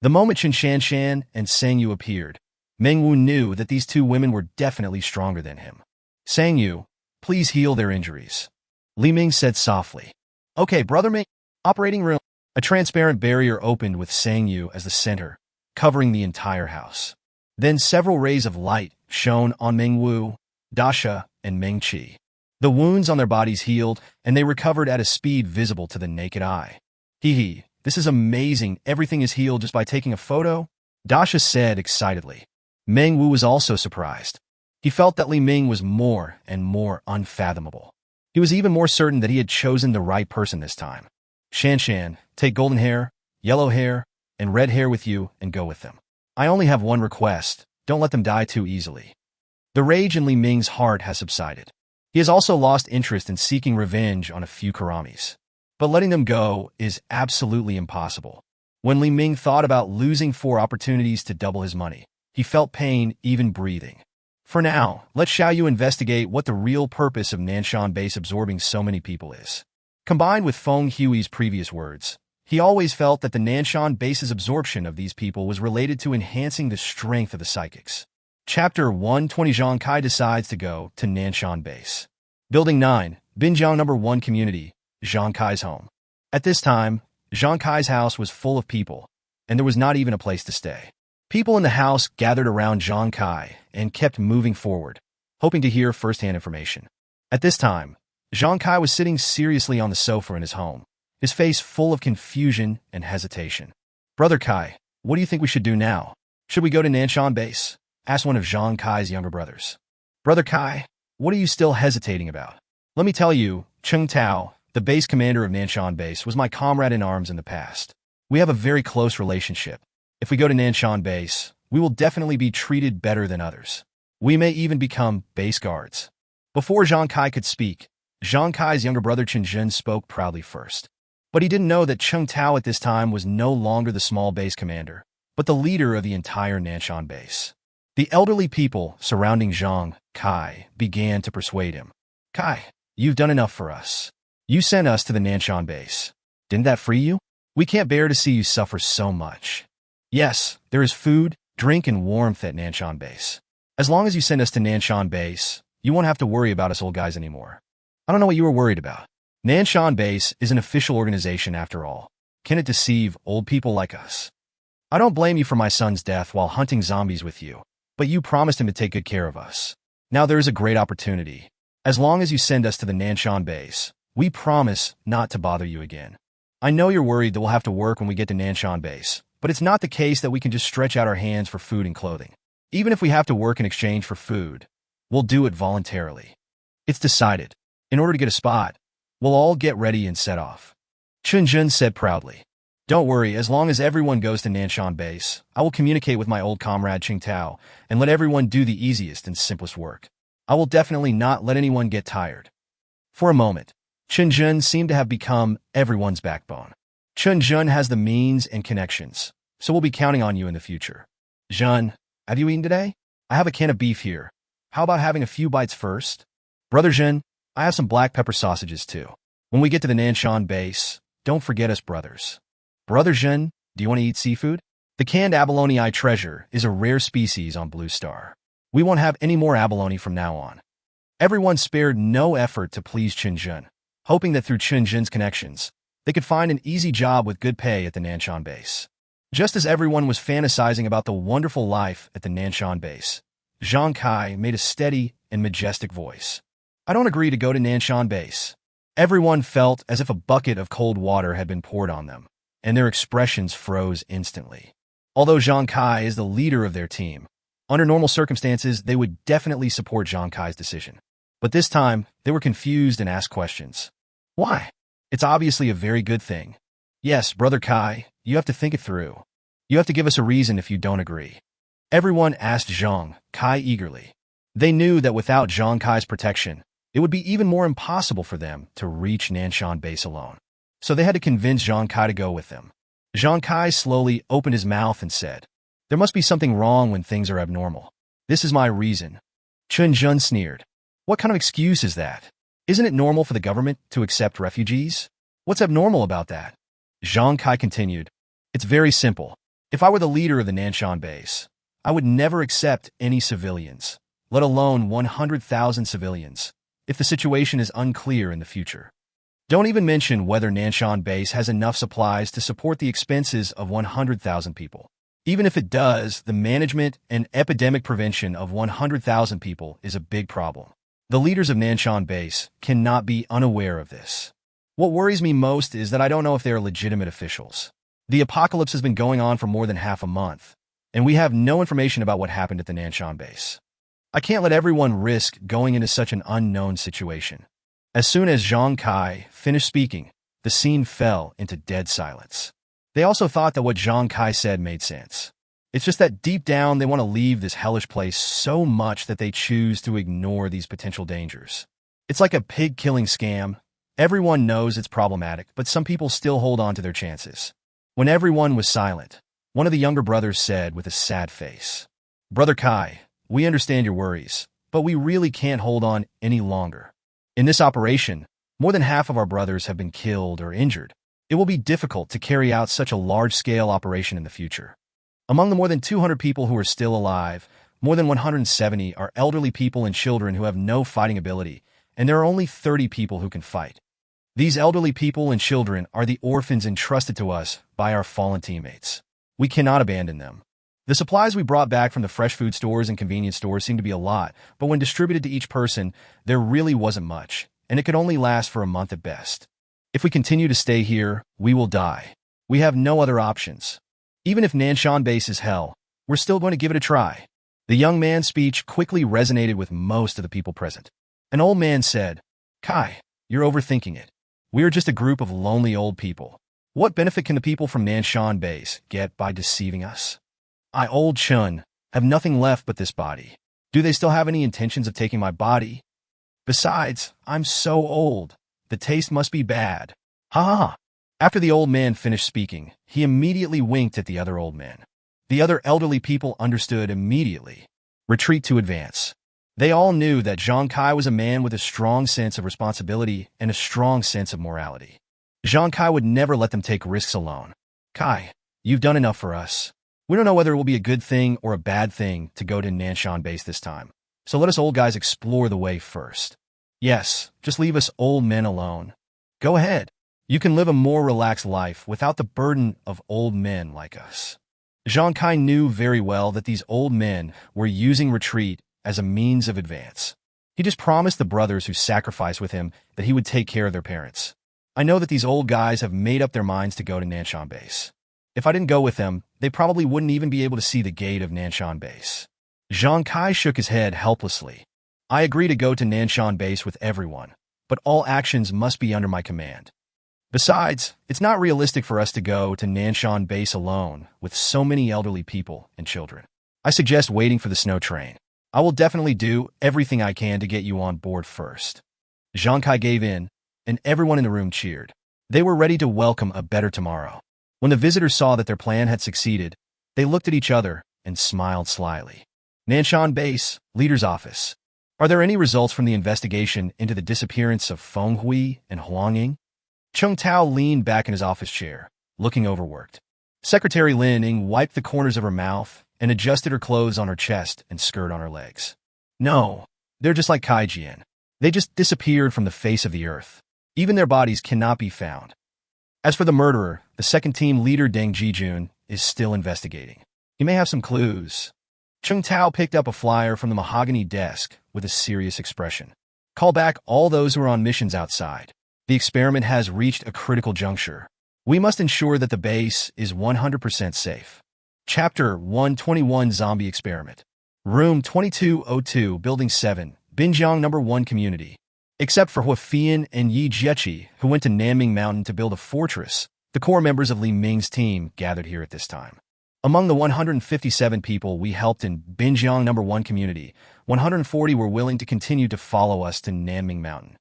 The moment Chun Shan Shan and Sang Yu appeared, Meng Wu knew that these two women were definitely stronger than him. Sang Yu, please heal their injuries. Li Ming said softly. Okay, Brother Ming. Operating room. A transparent barrier opened with Sang Yu as the center, covering the entire house. Then several rays of light shone on Meng Wu, Dasha, and Meng Qi. The wounds on their bodies healed, and they recovered at a speed visible to the naked eye. Hee, this is amazing. Everything is healed just by taking a photo? Dasha said excitedly. Meng Wu was also surprised. He felt that Li Ming was more and more unfathomable. He was even more certain that he had chosen the right person this time. Shan Shan, take golden hair, yellow hair, and red hair with you and go with them. I only have one request. Don't let them die too easily. The rage in Li Ming's heart has subsided. He has also lost interest in seeking revenge on a few Karamis. But letting them go is absolutely impossible. When Li Ming thought about losing 4 opportunities to double his money, he felt pain even breathing. For now, let Xiaoyu investigate what the real purpose of Nanson base absorbing so many people is. Combined with Feng Hui's previous words, he always felt that the Nanson base's absorption of these people was related to enhancing the strength of the psychics. Chapter 120 Zhang Kai decides to go to Nanson base. Building 9, Binjiang No. 1 Community, Zhang Kai's home. At this time, Zhang Kai's house was full of people, and there was not even a place to stay. People in the house gathered around Zhang Kai and kept moving forward, hoping to hear first-hand information. At this time, Zhang Kai was sitting seriously on the sofa in his home, his face full of confusion and hesitation. Brother Kai, what do you think we should do now? Should we go to Nanson base? Asked one of Zhang Kai's younger brothers. Brother Kai, what are you still hesitating about? Let me tell you, Cheng Tao, the base commander of Nanson base, was my comrade in arms in the past. We have a very close relationship. If we go to Nanson base, we will definitely be treated better than others. We may even become base guards. Before Zhang Kai could speak, Zhang Kai's younger brother Chen Zhen spoke proudly first. But he didn't know that Cheng Tao at this time was no longer the small base commander, but the leader of the entire Nanson base. The elderly people surrounding Zhang Kai began to persuade him. Kai, you've done enough for us. You sent us to the Nanson base. Didn't that free you? We can't bear to see you suffer so much. Yes, there is food, drink, and warmth at Nanson base. As long as you send us to Nanson base, you won't have to worry about us old guys anymore. I don't know what you were worried about. Nanson base is an official organization after all. Can it deceive old people like us? I don't blame you for my son's death while hunting zombies with you, but you promised him to take good care of us. Now there is a great opportunity. As long as you send us to the Nanson base, we promise not to bother you again. I know you're worried that we'll have to work when we get to Nanson base, but it's not the case that we can just stretch out our hands for food and clothing. Even if we have to work in exchange for food, we'll do it voluntarily. It's decided. In order to get a spot, we'll all get ready and set off. Chun Jun said proudly. Don't worry, as long as everyone goes to Nanson base, I will communicate with my old comrade Qing Tao and let everyone do the easiest and simplest work. I will definitely not let anyone get tired. For a moment, Chun Jun seemed to have become everyone's backbone. Chun Jun has the means and connections, so we'll be counting on you in the future. Jun, have you eaten today? I have a can of beef here. How about having a few bites first? Brother Jun, I have some black pepper sausages too. When we get to the Nanson base, don't forget us brothers. Brother Jun, do you want to eat seafood? The canned abalone I treasure is a rare species on Blue Star. We won't have any more abalone from now on. Everyone spared no effort to please Chun Jun, hoping that through Chun Jun's connections, they could find an easy job with good pay at the Nanson base. Just as everyone was fantasizing about the wonderful life at the Nanson base, Zhang Kai made a steady and majestic voice. I don't agree to go to Nanson base. Everyone felt as if a bucket of cold water had been poured on them, and their expressions froze instantly. Although Zhang Kai is the leader of their team, Under normal circumstances, they would definitely support Zhang Kai's decision. But this time, they were confused and asked questions. Why? It's obviously a very good thing. Yes, Brother Kai, you have to think it through. You have to give us a reason if you don't agree. Everyone asked Zhang Kai eagerly. They knew that without Zhang Kai's protection, it would be even more impossible for them to reach Nanson base alone. So they had to convince Zhang Kai to go with them. Zhang Kai slowly opened his mouth and said, "There must be something wrong when things are abnormal. This is my reason." Chun Jun sneered. "What kind of excuse is that? Isn't it normal for the government to accept refugees? What's abnormal about that?" Zhang Kai continued, "It's very simple. If I were the leader of the Nanson base, I would never accept any civilians, let alone 100,000 civilians, if the situation is unclear in the future. Don't even mention whether Nanson base has enough supplies to support the expenses of 100,000 people. Even if it does, the management and epidemic prevention of 100,000 people is a big problem. The leaders of Nanson base cannot be unaware of this. What worries me most is that I don't know if they are legitimate officials. The apocalypse has been going on for more than half a month, and we have no information about what happened at the Nanson base. I can't let everyone risk going into such an unknown situation." As soon as Zhang Kai finished speaking, the scene fell into dead silence. They also thought that what Zhang Kai said made sense. It's just that deep down they want to leave this hellish place so much that they choose to ignore these potential dangers. It's like a pig-killing scam. Everyone knows it's problematic, but some people still hold on to their chances. When everyone was silent, one of the younger brothers said with a sad face, "Brother Kai, we understand your worries, but we really can't hold on any longer. In this operation, more than half of our brothers have been killed or injured. It will be difficult to carry out such a large-scale operation in the future. Among the more than 200 people who are still alive, more than 170 are elderly people and children who have no fighting ability, and there are only 30 people who can fight. These elderly people and children are the orphans entrusted to us by our fallen teammates. We cannot abandon them. The supplies we brought back from the fresh food stores and convenience stores seemed to be a lot, but when distributed to each person, there really wasn't much, and it could only last for a month at best. If we continue to stay here, we will die. We have no other options. Even if Nanson base is hell, we're still going to give it a try." The young man's speech quickly resonated with most of the people present. An old man said, "Kai, you're overthinking it. We are just a group of lonely old people. What benefit can the people from Nanson base get by deceiving us? I, old Chun, have nothing left but this body. Do they still have any intentions of taking my body? Besides, I'm so old. The taste must be bad. Ha ha ha." After the old man finished speaking, he immediately winked at the other old men. The other elderly people understood immediately. Retreat to advance. They all knew that Zhang Kai was a man with a strong sense of responsibility and a strong sense of morality. Zhang Kai would never let them take risks alone. "Kai, you've done enough for us. We don't know whether it will be a good thing or a bad thing to go to Nanson base this time. So let us old guys explore the way first. Yes, just leave us old men alone. Go ahead. You can live a more relaxed life without the burden of old men like us." Zhang Kai knew very well that these old men were using retreat as a means of advance. He just promised the brothers who sacrificed with him that he would take care of their parents. "I know that these old guys have made up their minds to go to Nanson base. If I didn't go with them, they probably wouldn't even be able to see the gate of Nanson base." Zhang Kai shook his head helplessly. "I agree to go to Nanson base with everyone, but all actions must be under my command. Besides, it's not realistic for us to go to Nanson base alone with so many elderly people and children. I suggest waiting for the snow train. I will definitely do everything I can to get you on board first." Zhang Kai gave in, and everyone in the room cheered. They were ready to welcome a better tomorrow. When the visitors saw that their plan had succeeded, they looked at each other and smiled slyly. Nanson base, leader's office. "Are there any results from the investigation into the disappearance of Feng Hui and Huang Ying?" Chung Tao leaned back in his office chair, looking overworked. Secretary Lin Ying wiped the corners of her mouth and adjusted her clothes on her chest and skirt on her legs. "No, they're just like Kai Jian. They just disappeared from the face of the earth. Even their bodies cannot be found. As for the murderer, the second team leader Deng Jijun is still investigating. He may have some clues." Chung Tao picked up a flyer from the mahogany desk with a serious expression. "Call back all those who are on missions outside. The experiment has reached a critical juncture. We must ensure that the base is 100% safe." Chapter 121 Zombie Experiment. Room 2202, Building 7, Binjiang No. 1 Community. Except for Huafian and Yi Jiechi, who went to Nanming Mountain to build a fortress, the core members of Li Ming's team gathered here at this time. Among the 157 people we helped in Binjiang No. 1 Community, 140 were willing to continue to follow us to Nanming Mountain.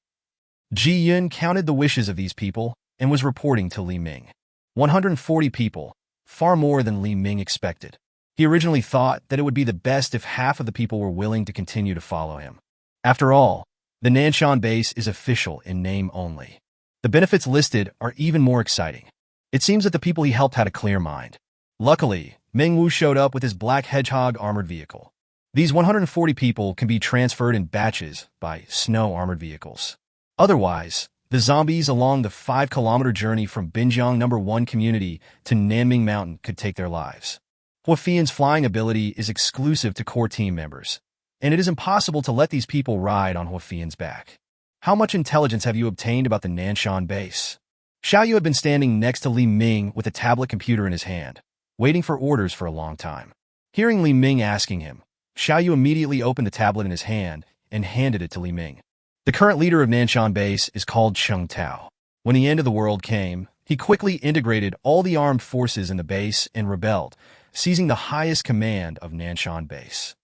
Ji Yun counted the wishes of these people and was reporting to Li Ming. 140 people, far more than Li Ming expected. He originally thought that it would be the best if half of the people were willing to continue to follow him. After all, the Nanson base is official in name only. The benefits listed are even more exciting. It seems that the people he helped had a clear mind. Luckily, Meng Wu showed up with his Black Hedgehog armored vehicle. These 140 people can be transferred in batches by snow armored vehicles. Otherwise, the zombies along the 5-kilometer journey from Binjiang No. 1 Community to Nanming Mountain could take their lives. Huafian's flying ability is exclusive to core team members, and it is impossible to let these people ride on Huafian's back. How much intelligence have you obtained about the Nanson base? Xiaoyu had been standing next to Li Ming with a tablet computer in his hand, waiting for orders for a long time. Hearing Li Ming asking him, Xiaoyu immediately opened the tablet in his hand and handed it to Li Ming. The current leader of Nanson base is called Cheng Tao. When the end of the world came, he quickly integrated all the armed forces in the base and rebelled, seizing the highest command of Nanson base.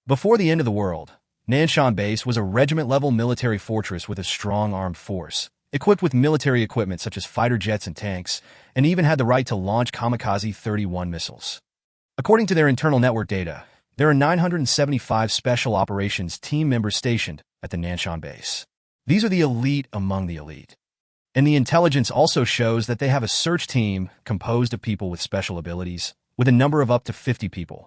Before the end of the world, Nanson base was a regiment-level military fortress with a strong armed force, equipped with military equipment such as fighter jets and tanks, and even had the right to launch Kamikaze 31 missiles. According to their internal network data, there are 975 special operations team members stationed at the Nanson base. These are the elite among the elite. And the intelligence also shows that they have a search team composed of people with special abilities, with a number of up to 50 people.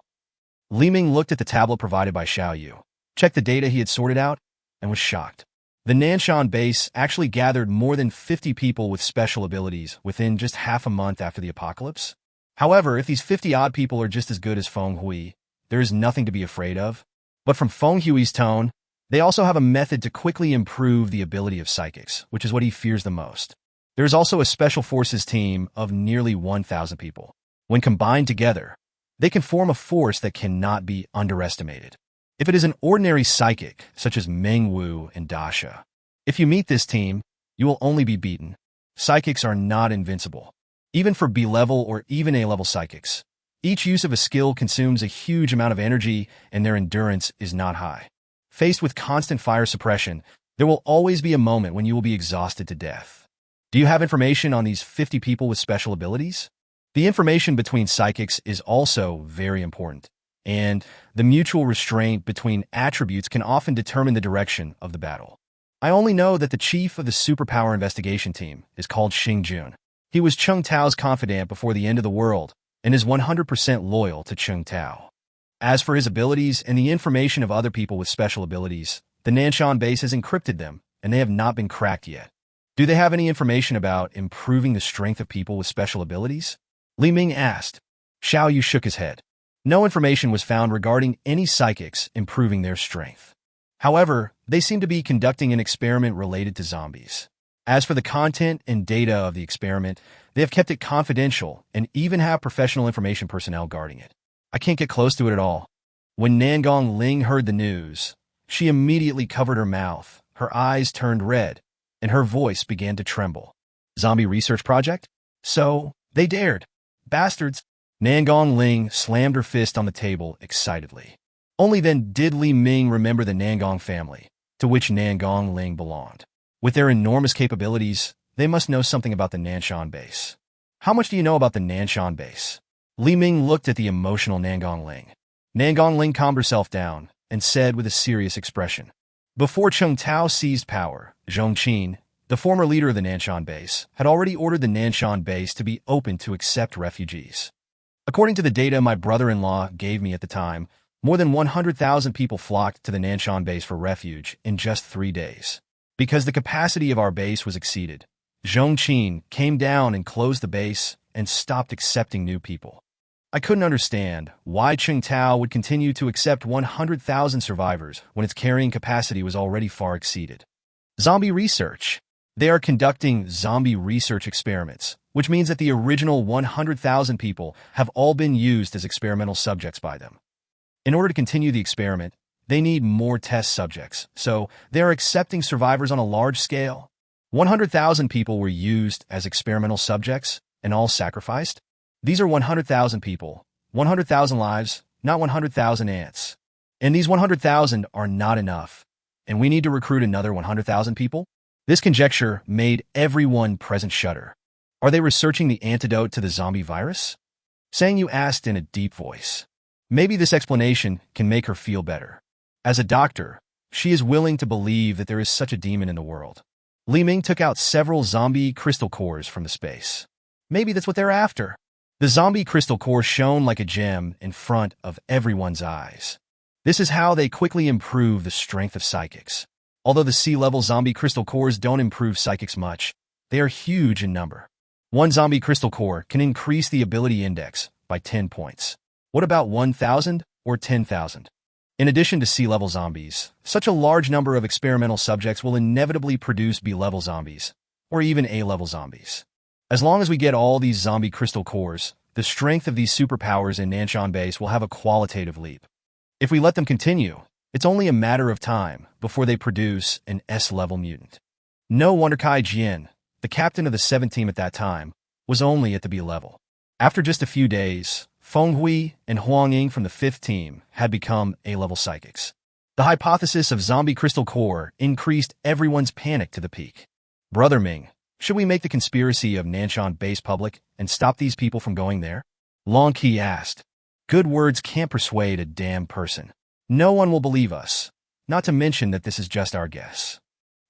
Li Ming looked at the tablet provided by Xiaoyu, checked the data he had sorted out, and was shocked. The Nanson base actually gathered more than 50 people with special abilities within just half a month after the apocalypse. However, if these 50-odd people are just as good as Feng Hui, there is nothing to be afraid of. But from Feng Hui's tone, they also have a method to quickly improve the ability of psychics, which is what he fears the most. There is also a special forces team of nearly 1,000 people. When combined together, they can form a force that cannot be underestimated. If it is an ordinary psychic, such as Meng Wu and Dasha, if you meet this team, you will only be beaten. Psychics are not invincible, even for B-level or even A-level psychics. Each use of a skill consumes a huge amount of energy, and their endurance is not high. Faced with constant fire suppression, there will always be a moment when you will be exhausted to death. Do you have information on these 50 people with special abilities? The information between psychics is also very important, and the mutual restraint between attributes can often determine the direction of the battle. I only know that the chief of the superpower investigation team is called Xing Jun. He was Cheng Tao's confidant before the end of the world and is 100% loyal to Cheng Tao. As for his abilities and the information of other people with special abilities, the Nanson base has encrypted them, and they have not been cracked yet. Do they have any information about improving the strength of people with special abilities? Li Ming asked. Xiaoyu shook his head. No information was found regarding any psychics improving their strength. However, they seem to be conducting an experiment related to zombies. As for the content and data of the experiment, they have kept it confidential and even have professional information personnel guarding it. I can't get close to it at all. When Nangong Ling heard the news, she immediately covered her mouth, her eyes turned red, and her voice began to tremble. Zombie research project? So, they dared. Bastards. Nangong Ling slammed her fist on the table excitedly. Only then did Li Ming remember the Nangong family, to which Nangong Ling belonged. With their enormous capabilities, they must know something about the Nanson base. How much do you know about the Nanson base? Li Ming looked at the emotional Nangong Ling. Nangong Ling calmed herself down and said with a serious expression. Before Cheng Tao seized power, Zhong Qin, the former leader of the Nanson base, had already ordered the Nanson base to be open to accept refugees. According to the data my brother-in-law gave me at the time, more than 100,000 people flocked to the Nanson base for refuge in just 3 days. Because the capacity of our base was exceeded, Zhong Qin came down and closed the base and stopped accepting new people. I couldn't understand why Cheng Tao would continue to accept 100,000 survivors when its carrying capacity was already far exceeded. Zombie research. They are conducting zombie research experiments, which means that the original 100,000 people have all been used as experimental subjects by them. In order to continue the experiment, they need more test subjects, so they are accepting survivors on a large scale. 100,000 people were used as experimental subjects and all sacrificed. These are 100,000 people, 100,000 lives, not 100,000 ants. And these 100,000 are not enough, and we need to recruit another 100,000 people? This conjecture made everyone present shudder. Are they researching the antidote to the zombie virus? Sang Yu asked in a deep voice. Maybe this explanation can make her feel better. As a doctor, she is willing to believe that there is such a demon in the world. Li Ming took out several zombie crystal cores from the space. Maybe that's what they're after. The zombie crystal core shone like a gem in front of everyone's eyes. This is how they quickly improve the strength of psychics. Although the sea-level zombie crystal cores don't improve psychics much, they are huge in number. One zombie crystal core can increase the ability index by 10 points. What about 1,000 or 10,000? In addition to sea-level zombies, such a large number of experimental subjects will inevitably produce B-level zombies, or even A-level zombies. As long as we get all these zombie crystal cores, the strength of these superpowers in Nanson base will have a qualitative leap. If we let them continue, it's only a matter of time before they produce an S-level mutant. No wonder Kai Jian, the captain of the 7th team at that time, was only at the B level. After just a few days, Feng Hui and Huang Ying from the 5th team had become A-level psychics. The hypothesis of zombie crystal core increased everyone's panic to the peak. Brother Ming, should we make the conspiracy of Nanson base public and stop these people from going there? Long Qi asked. Good words can't persuade a damn person. No one will believe us, not to mention that this is just our guess.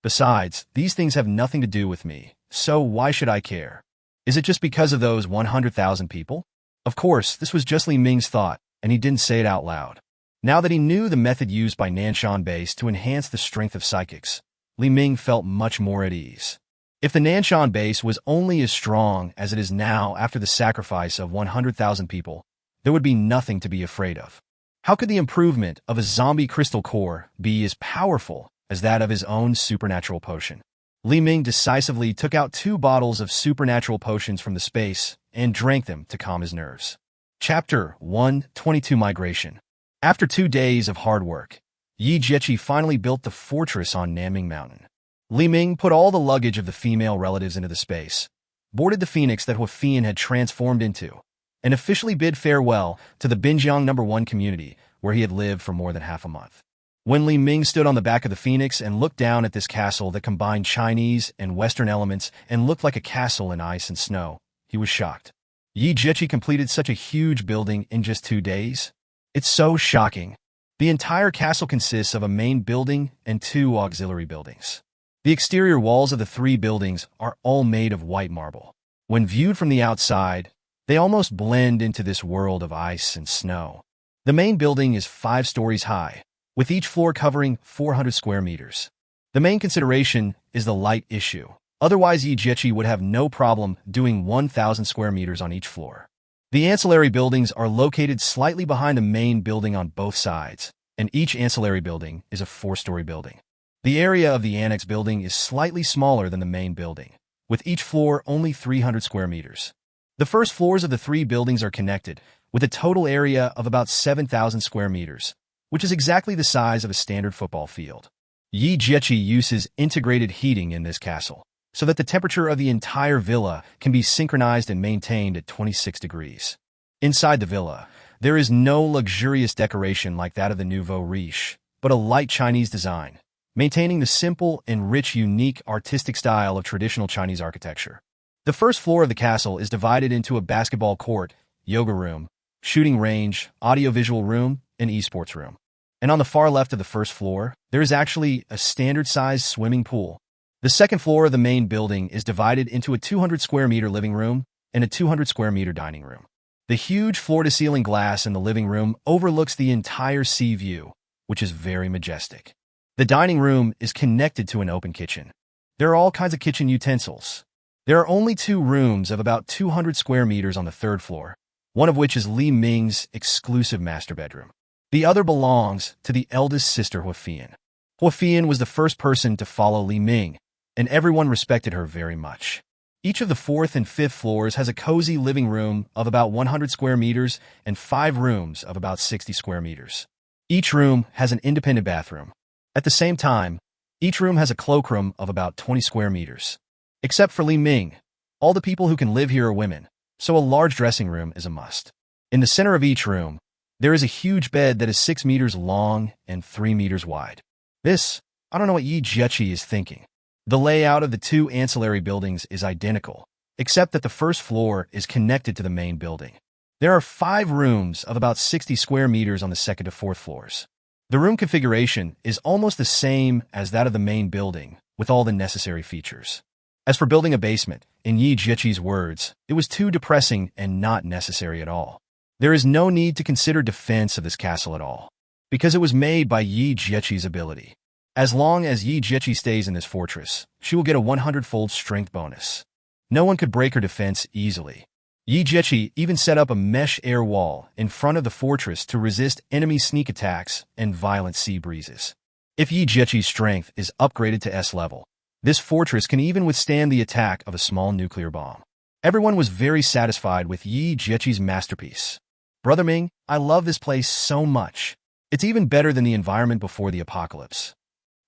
Besides, these things have nothing to do with me, so why should I care? Is it just because of those 100,000 people? Of course, this was just Li Ming's thought, and he didn't say it out loud. Now that he knew the method used by Nanson base to enhance the strength of psychics, Li Ming felt much more at ease. If the Nanson base was only as strong as it is now after the sacrifice of 100,000 people, there would be nothing to be afraid of. How could the improvement of a zombie crystal core be as powerful as that of his own supernatural potion? Li Ming decisively took out 2 bottles of supernatural potions from the space and drank them to calm his nerves. Chapter 122 Migration. After 2 days of hard work, Yi Jiechi finally built the fortress on Nanming Mountain. Li Ming put all the luggage of the female relatives into the space, boarded the phoenix that Huafian had transformed into, and officially bid farewell to the Binjiang No. 1 community where he had lived for more than half a month. When Li Ming stood on the back of the phoenix and looked down at this castle that combined Chinese and Western elements and looked like a castle in ice and snow, he was shocked. Yi Jiechi completed such a huge building in just 2 days? It's so shocking. The entire castle consists of a main building and 2 auxiliary buildings. The exterior walls of the 3 buildings are all made of white marble. When viewed from the outside, they almost blend into this world of ice and snow. The main building is 5 stories high, with each floor covering 400 square meters. The main consideration is the light issue. Otherwise, Yi Jiechi would have no problem doing 1,000 square meters on each floor. The ancillary buildings are located slightly behind the main building on both sides, and each ancillary building is a 4-story building. The area of the annex building is slightly smaller than the main building, with each floor only 300 square meters. The first floors of the 3 buildings are connected, with a total area of about 7,000 square meters, which is exactly the size of a standard football field. Yi Jiechi uses integrated heating in this castle, so that the temperature of the entire villa can be synchronized and maintained at 26 degrees. Inside the villa, there is no luxurious decoration like that of the Nouveau Riche, but a light Chinese design, maintaining the simple and rich unique artistic style of traditional Chinese architecture. The first floor of the castle is divided into a basketball court, yoga room, shooting range, audiovisual room, and esports room. And on the far left of the first floor, there is actually a standard-sized swimming pool. The second floor of the main building is divided into a 200 square meter living room and a 200 square meter dining room. The huge floor-to-ceiling glass in the living room overlooks the entire sea view, which is very majestic. The dining room is connected to an open kitchen. There are all kinds of kitchen utensils. There are only 2 rooms of about 200 square meters on the 3rd floor, one of which is Li Ming's exclusive master bedroom. The other belongs to the eldest sister Huafian. Huafian was the first person to follow Li Ming, and everyone respected her very much. Each of the fourth and fifth floors has a cozy living room of about 100 square meters and 5 rooms of about 60 square meters. Each room has an independent bathroom. At the same time, each room has a cloakroom of about 20 square meters. Except for Li Ming, all the people who can live here are women, so a large dressing room is a must. In the center of each room, there is a huge bed that is 6 meters long and 3 meters wide. I don't know what Yi Jiechi is thinking. The layout of the two ancillary buildings is identical, except that the first floor is connected to the main building. There are 5 rooms of about 60 square meters on the second to fourth floors. The room configuration is almost the same as that of the main building, with all the necessary features. As for building a basement, in Yi Jiechi's words, it was too depressing and not necessary at all. There is no need to consider defense of this castle at all, because it was made by Yi Jiechi's ability. As long as Yi Jiechi stays in this fortress, she will get a 100-fold strength bonus. No one could break her defense easily. Yi Jiechi even set up a mesh air wall in front of the fortress to resist enemy sneak attacks and violent sea breezes. If Yi Jiechi's strength is upgraded to S level, this fortress can even withstand the attack of a small nuclear bomb. Everyone was very satisfied with Yi Jiechi's masterpiece. Brother Ming, I love this place so much. It's even better than the environment before the apocalypse.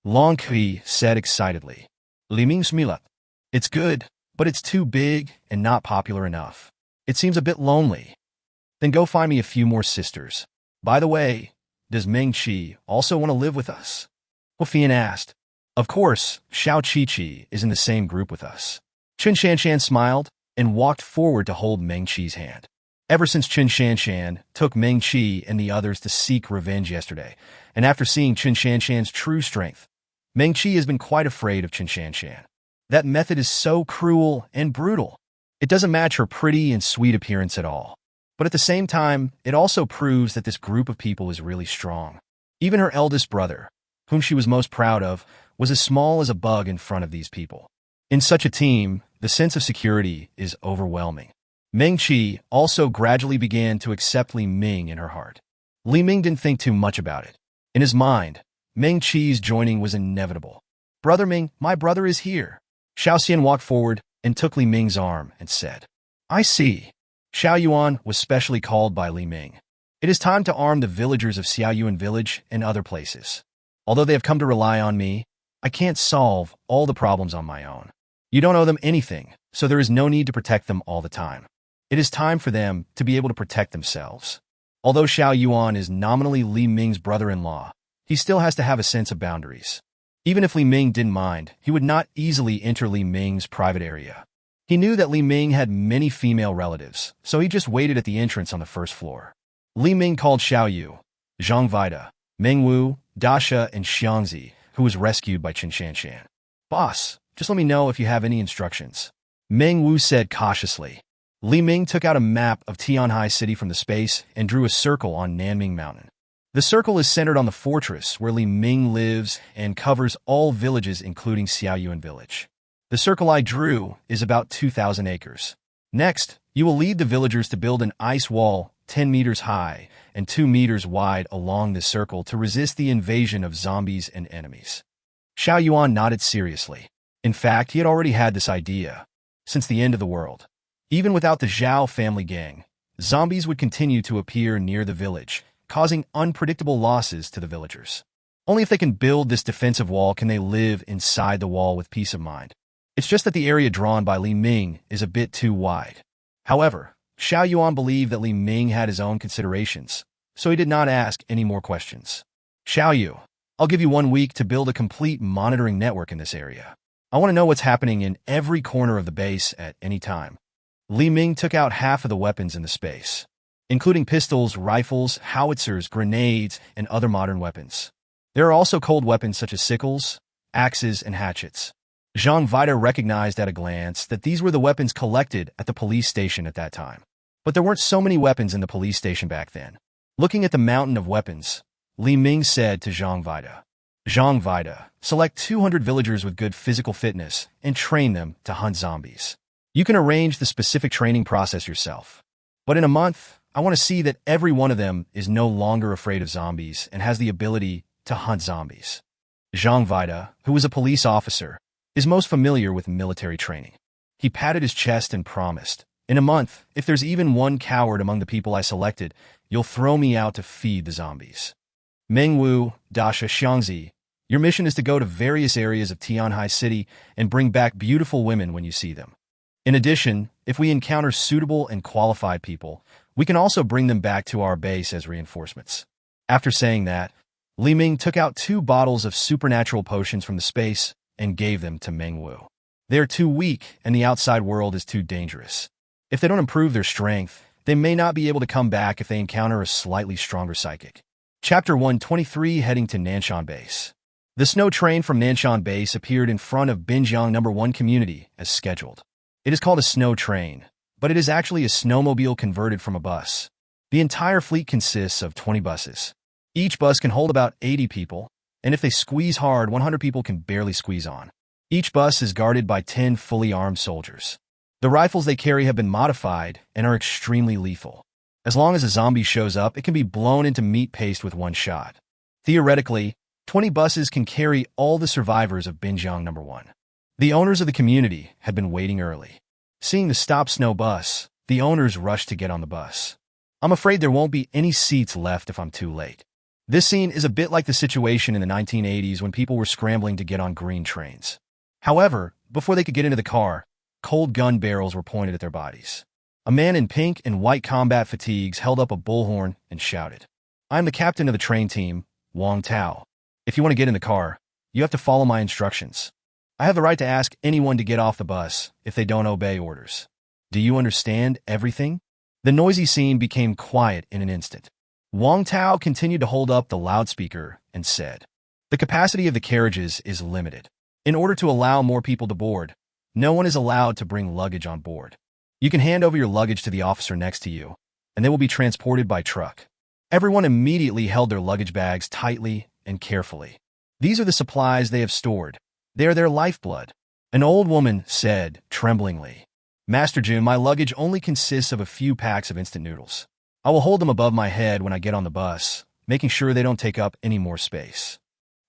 Long Kui said excitedly. Li Ming smiled. It's good, but it's too big and not popular enough. It seems a bit lonely. Then go find me a few more sisters. By the way, does Meng Qi also want to live with us? Hufian asked. Of course, Xiao Qi is in the same group with us. Chen Shanshan smiled and walked forward to hold Meng Qi's hand. Ever since Chen Shanshan took Meng Qi and the others to seek revenge yesterday, and after seeing Chen Shanshan's true strength, Meng Qi has been quite afraid of Chen Shanshan. That method is so cruel and brutal. It doesn't match her pretty and sweet appearance at all. But at the same time, it also proves that this group of people is really strong. Even her eldest brother, whom she was most proud of, was as small as a bug in front of these people. In such a team, the sense of security is overwhelming. Meng Qi also gradually began to accept Li Ming in her heart. Li Ming didn't think too much about it. In his mind, Meng Qi's joining was inevitable. Brother Ming, my brother is here. Xiao Xian walked forward and took Li Ming's arm and said, I see. Xiao Yuan was specially called by Li Ming. It is time to arm the villagers of Xiaoyuan village and other places. Although they have come to rely on me, I can't solve all the problems on my own. You don't owe them anything, so there is no need to protect them all the time. It is time for them to be able to protect themselves. Although Xiao Yuan is nominally Li Ming's brother-in-law, he still has to have a sense of boundaries. Even if Li Ming didn't mind, he would not easily enter Li Ming's private area. He knew that Li Ming had many female relatives, so he just waited at the entrance on the first floor. Li Ming called Xiao Yu, Zhang Vida, Meng Wu, Dasha, and Xiangzi, who was rescued by Chen Shanshan. Boss, just let me know if you have any instructions. Meng Wu said cautiously. Li Ming took out a map of Tianhai City from the space and drew a circle on Nanming Mountain. The circle is centered on the fortress where Li Ming lives and covers all villages including Xiaoyuan village. The circle I drew is about 2,000 acres. Next, you will lead the villagers to build an ice wall 10 meters high and 2 meters wide along this circle to resist the invasion of zombies and enemies. Xiao Yuan nodded seriously. In fact, he had already had this idea. Since the end of the world, even without the Zhao family gang, zombies would continue to appear near the village, causing unpredictable losses to the villagers. Only if they can build this defensive wall can they live inside the wall with peace of mind. It's just that the area drawn by Li Ming is a bit too wide. However, Xiao Yuan believed that Li Ming had his own considerations, so he did not ask any more questions. Xiao Yu, I'll give you 1 week to build a complete monitoring network in this area. I want to know what's happening in every corner of the base at any time. Li Ming took out half of the weapons in the space, including pistols, rifles, howitzers, grenades, and other modern weapons. There are also cold weapons such as sickles, axes, and hatchets. Zhang Vida recognized at a glance that these were the weapons collected at the police station at that time. But there weren't so many weapons in the police station back then. Looking at the mountain of weapons, Li Ming said to Zhang Vida, Zhang Vida, select 200 villagers with good physical fitness and train them to hunt zombies. You can arrange the specific training process yourself. But in a month, I want to see that every one of them is no longer afraid of zombies and has the ability to hunt zombies. Zhang Vida, who was a police officer, is most familiar with military training. He patted his chest and promised, "In a month, if there's even one coward among the people I selected, you'll throw me out to feed the zombies." Mengwu, Dasha Xiangzi, your mission is to go to various areas of Tianhai City and bring back beautiful women when you see them. In addition, if we encounter suitable and qualified people, we can also bring them back to our base as reinforcements. After saying that, Li Ming took out 2 bottles of supernatural potions from the space and gave them to Mengwu. They are too weak and the outside world is too dangerous. If they don't improve their strength, they may not be able to come back if they encounter a slightly stronger psychic. Chapter 123, heading to Nanson Base. The snow train from Nanson Base appeared in front of Binjiang No. 1 community as scheduled. It is called a snow train, but it is actually a snowmobile converted from a bus. The entire fleet consists of 20 buses. Each bus can hold about 80 people, and if they squeeze hard, 100 people can barely squeeze on. Each bus is guarded by 10 fully armed soldiers. The rifles they carry have been modified and are extremely lethal. As long as a zombie shows up, it can be blown into meat paste with one shot. Theoretically, 20 buses can carry all the survivors of Binjiang No. 1. The owners of the community had been waiting early. Seeing the Stop Snow bus, the owners rushed to get on the bus. I'm afraid there won't be any seats left if I'm too late. This scene is a bit like the situation in the 1980s when people were scrambling to get on green trains. However, before they could get into the car, cold gun barrels were pointed at their bodies. A man in pink and white combat fatigues held up a bullhorn and shouted, "I'm the captain of the train team, Wang Tao. If you want to get in the car, you have to follow my instructions. I have the right to ask anyone to get off the bus if they don't obey orders. Do you understand everything?" The noisy scene became quiet in an instant. Wang Tao continued to hold up the loudspeaker and said, "The capacity of the carriages is limited. In order to allow more people to board, no one is allowed to bring luggage on board. You can hand over your luggage to the officer next to you, and they will be transported by truck." Everyone immediately held their luggage bags tightly and carefully. These are the supplies they have stored. They are their lifeblood. An old woman said, tremblingly, "Master Jun, my luggage only consists of a few packs of instant noodles. I will hold them above my head when I get on the bus, making sure they don't take up any more space."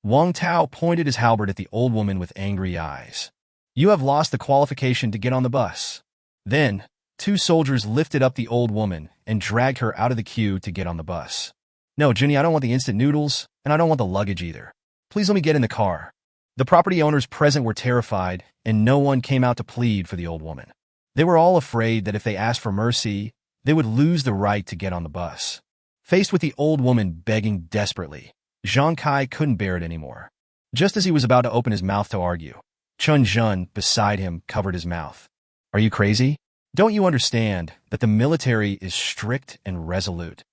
Wang Tao pointed his halberd at the old woman with angry eyes. "You have lost the qualification to get on the bus." Then, 2 soldiers lifted up the old woman and dragged her out of the queue to get on the bus. "No, Ginny, I don't want the instant noodles, and I don't want the luggage either. Please let me get in the car." The property owners present were terrified, and no one came out to plead for the old woman. They were all afraid that if they asked for mercy, they would lose the right to get on the bus. Faced with the old woman begging desperately, Zhang Kai couldn't bear it anymore. Just as he was about to open his mouth to argue, Chun Jun, beside him, covered his mouth. "Are you crazy? Don't you understand that the military is strict and resolute?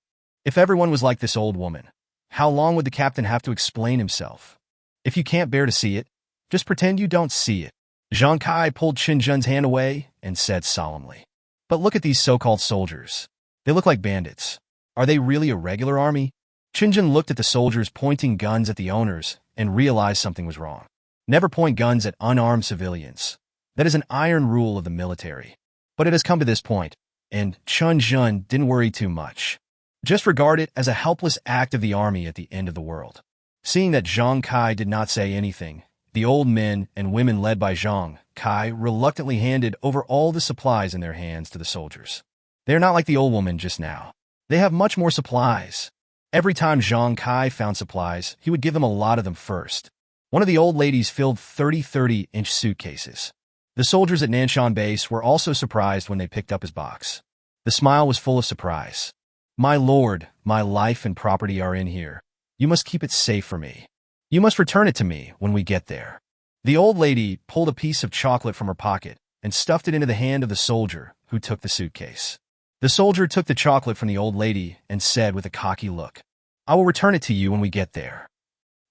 If everyone was like this old woman, how long would the captain have to explain himself? If you can't bear to see it, just pretend you don't see it." Zhang Kai pulled Chun Jun's hand away and said solemnly, "But look at these so-called soldiers. They look like bandits. Are they really a regular army?" Chun Jun looked at the soldiers pointing guns at the owners and realized something was wrong. Never point guns at unarmed civilians. That is an iron rule of the military. But it has come to this point, and Chun Jun didn't worry too much. Just regard it as a helpless act of the army at the end of the world. Seeing that Zhang Kai did not say anything, the old men and women led by Zhang Kai reluctantly handed over all the supplies in their hands to the soldiers. They are not like the old woman just now. They have much more supplies. Every time Zhang Kai found supplies, he would give them a lot of them first. One of the old ladies filled 30 30-inch suitcases. The soldiers at Nanson Base were also surprised when they picked up his box. The smile was full of surprise. "My lord, my life and property are in here. You must keep it safe for me. You must return it to me when we get there." The old lady pulled a piece of chocolate from her pocket and stuffed it into the hand of the soldier, who took the suitcase. The soldier took the chocolate from the old lady and said with a cocky look, "I will return it to you when we get there."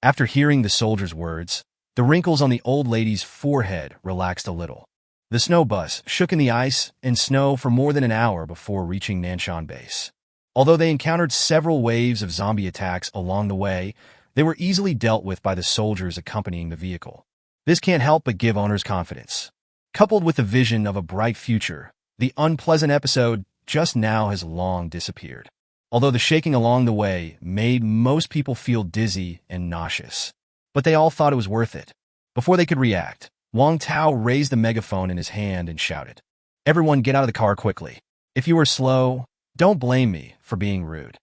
After hearing the soldier's words, the wrinkles on the old lady's forehead relaxed a little. The snow bus shook in the ice and snow for more than an hour before reaching Nanson Base. Although they encountered several waves of zombie attacks along the way, they were easily dealt with by the soldiers accompanying the vehicle. This can't help but give owners confidence. Coupled with the vision of a bright future, the unpleasant episode just now has long disappeared. Although the shaking along the way made most people feel dizzy and nauseous. But they all thought it was worth it. Before they could react, Wang Tao raised the megaphone in his hand and shouted, "Everyone get out of the car quickly. If you are slow, don't blame me for being rude."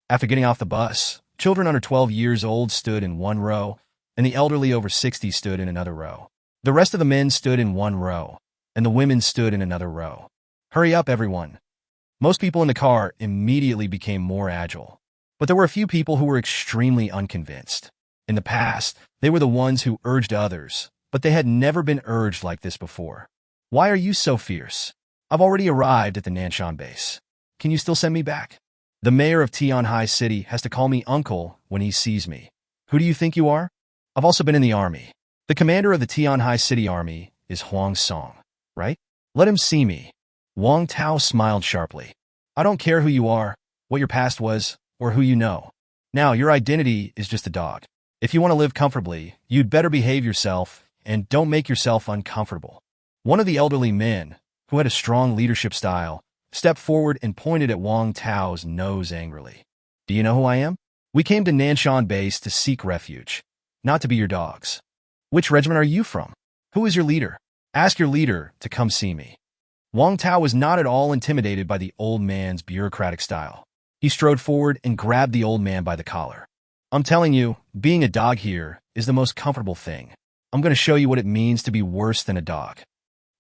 After getting off the bus, children under 12 years old stood in one row, and the elderly over 60 stood in another row. The rest of the men stood in one row, and the women stood in another row. "Hurry up, everyone." Most people in the car immediately became more agile, but there were a few people who were extremely unconvinced. In the past, they were the ones who urged others, but they had never been urged like this before. "Why are you so fierce? I've already arrived at the Nanson base. Can you still send me back? The mayor of Tianhai City has to call me uncle when he sees me. Who do you think you are? I've also been in the army. The commander of the Tianhai City army is Huang Song, right? Let him see me." Wang Tao smiled sharply. "I don't care who you are, what your past was, or who you know. Now, your identity is just a dog. If you want to live comfortably, you'd better behave yourself and don't make yourself uncomfortable." One of the elderly men, who had a strong leadership style, stepped forward and pointed at Wang Tao's nose angrily. "Do you know who I am? We came to Nanson base to seek refuge, not to be your dogs. Which regiment are you from? Who is your leader? Ask your leader to come see me." Wang Tao was not at all intimidated by the old man's bureaucratic style. He strode forward and grabbed the old man by the collar. "I'm telling you, being a dog here is the most comfortable thing. I'm going to show you what it means to be worse than a dog."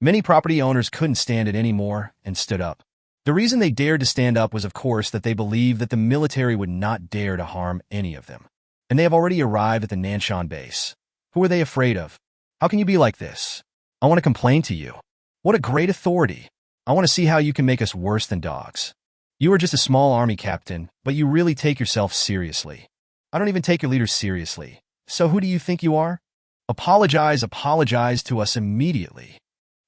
Many property owners couldn't stand it anymore and stood up. The reason they dared to stand up was, of course, that they believed that the military would not dare to harm any of them. And they have already arrived at the Nanson base. Who are they afraid of? How can you be like this? I want to complain to you. What a great authority. I want to see how you can make us worse than dogs. You are just a small army captain, but you really take yourself seriously. I don't even take your leaders seriously. So who do you think you are? Apologize to us immediately."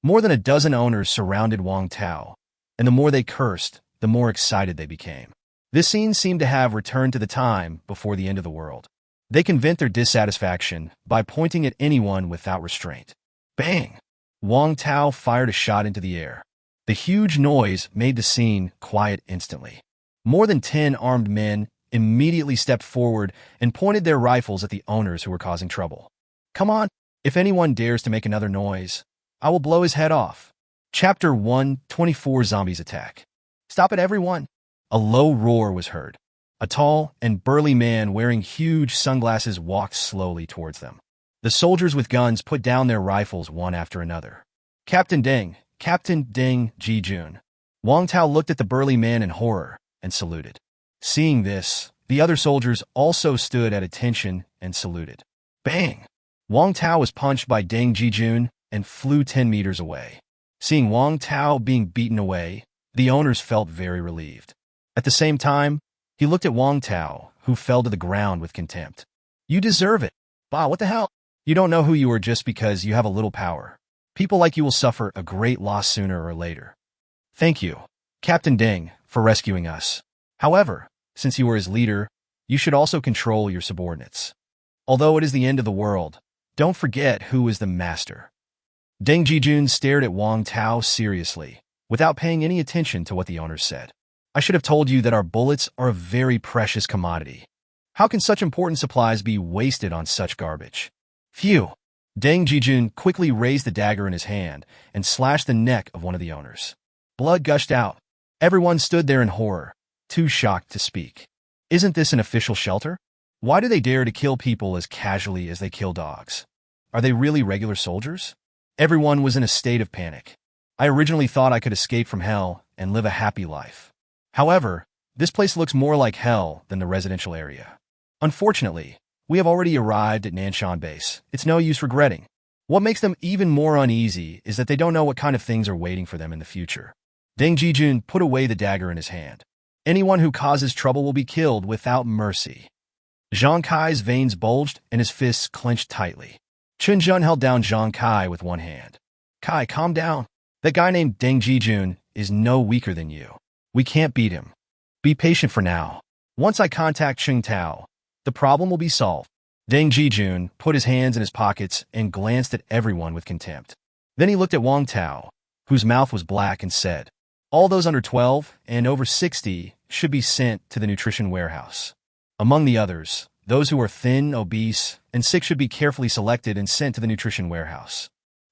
More than a dozen owners surrounded Wang Tao, and the more they cursed, the more excited they became. This scene seemed to have returned to the time before the end of the world. They can vent their dissatisfaction by pointing at anyone without restraint. Bang! Wang Tao fired a shot into the air. The huge noise made the scene quiet instantly. More than 10 armed men immediately stepped forward and pointed their rifles at the owners who were causing trouble. "Come on, if anyone dares to make another noise, I will blow his head off." Chapter 124 Zombies Attack. "Stop it, everyone!" A low roar was heard. A tall and burly man wearing huge sunglasses walked slowly towards them. The soldiers with guns put down their rifles one after another. Captain Deng Ji-jun." Wang Tao looked at the burly man in horror and saluted. Seeing this, the other soldiers also stood at attention and saluted. Bang! Wang Tao was punched by Deng Ji-jun and flew 10 meters away. Seeing Wang Tao being beaten away, the owners felt very relieved. At the same time, he looked at Wang Tao, who fell to the ground with contempt. "You deserve it. Bah, what the hell? You don't know who you are just because you have a little power. People like you will suffer a great loss sooner or later." "Thank you, Captain Deng, for rescuing us. However, since you are his leader, you should also control your subordinates. Although it is the end of the world, don't forget who is the master." Deng Ji-jun stared at Wang Tao seriously, without paying any attention to what the owners said. "I should have told you that our bullets are a very precious commodity. How can such important supplies be wasted on such garbage?" "Phew!" Deng Ji-jun quickly raised the dagger in his hand and slashed the neck of one of the owners. Blood gushed out. Everyone stood there in horror, too shocked to speak. Isn't this an official shelter? Why do they dare to kill people as casually as they kill dogs? Are they really regular soldiers? Everyone was in a state of panic. I originally thought I could escape from hell and live a happy life. However, this place looks more like hell than the residential area. Unfortunately, we have already arrived at Nanson base. It's no use regretting. What makes them even more uneasy is that they don't know what kind of things are waiting for them in the future. Deng Ji-jun put away the dagger in his hand. Anyone who causes trouble will be killed without mercy. Zhang Kai's veins bulged and his fists clenched tightly. Chun Jun held down Zhang Kai with one hand. "Kai, calm down. That guy named Deng Ji-jun is no weaker than you. We can't beat him. Be patient for now. Once I contact Chung Tao, the problem will be solved." Deng Ji-jun put his hands in his pockets and glanced at everyone with contempt. Then he looked at Wang Tao, whose mouth was black, and said, "All those under 12 and over 60 should be sent to the nutrition warehouse. Among the others, those who are thin, obese, and sick should be carefully selected and sent to the nutrition warehouse.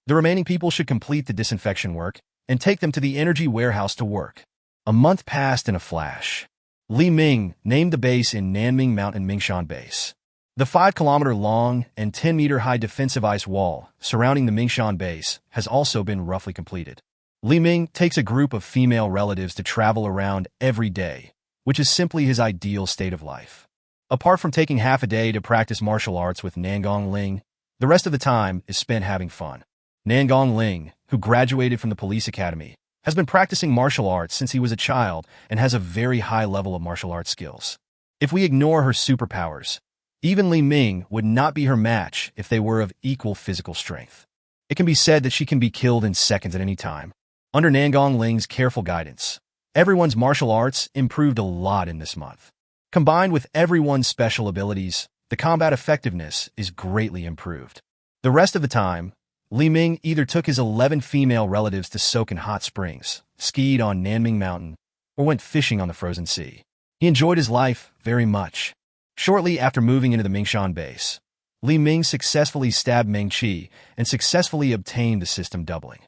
The remaining people should complete the disinfection work and take them to the energy warehouse to work. A month passed in a flash. Li Ming named the base in Nanming Mountain Mingshan Base. The 5-kilometer-long and 10-meter-high defensive ice wall surrounding the Mingshan base has also been roughly completed. Li Ming takes a group of female relatives to travel around every day, which is simply his ideal state of life. Apart from taking half a day to practice martial arts with Nangong Ling, the rest of the time is spent having fun. Nangong Ling, who graduated from the police academy, has been practicing martial arts since he was a child and has a very high level of martial arts skills. If we ignore her superpowers, even Li Ming would not be her match if they were of equal physical strength. It can be said that she can be killed in seconds at any time. Under Nangong Ling's careful guidance, everyone's martial arts improved a lot in this month. Combined with everyone's special abilities, the combat effectiveness is greatly improved. The rest of the time, Li Ming either took his 11 female relatives to soak in hot springs, skied on Nanming Mountain, or went fishing on the frozen sea. He enjoyed his life very much. Shortly after moving into the Mingshan base, Li Ming successfully stabbed Meng Qi and successfully obtained the system doubling.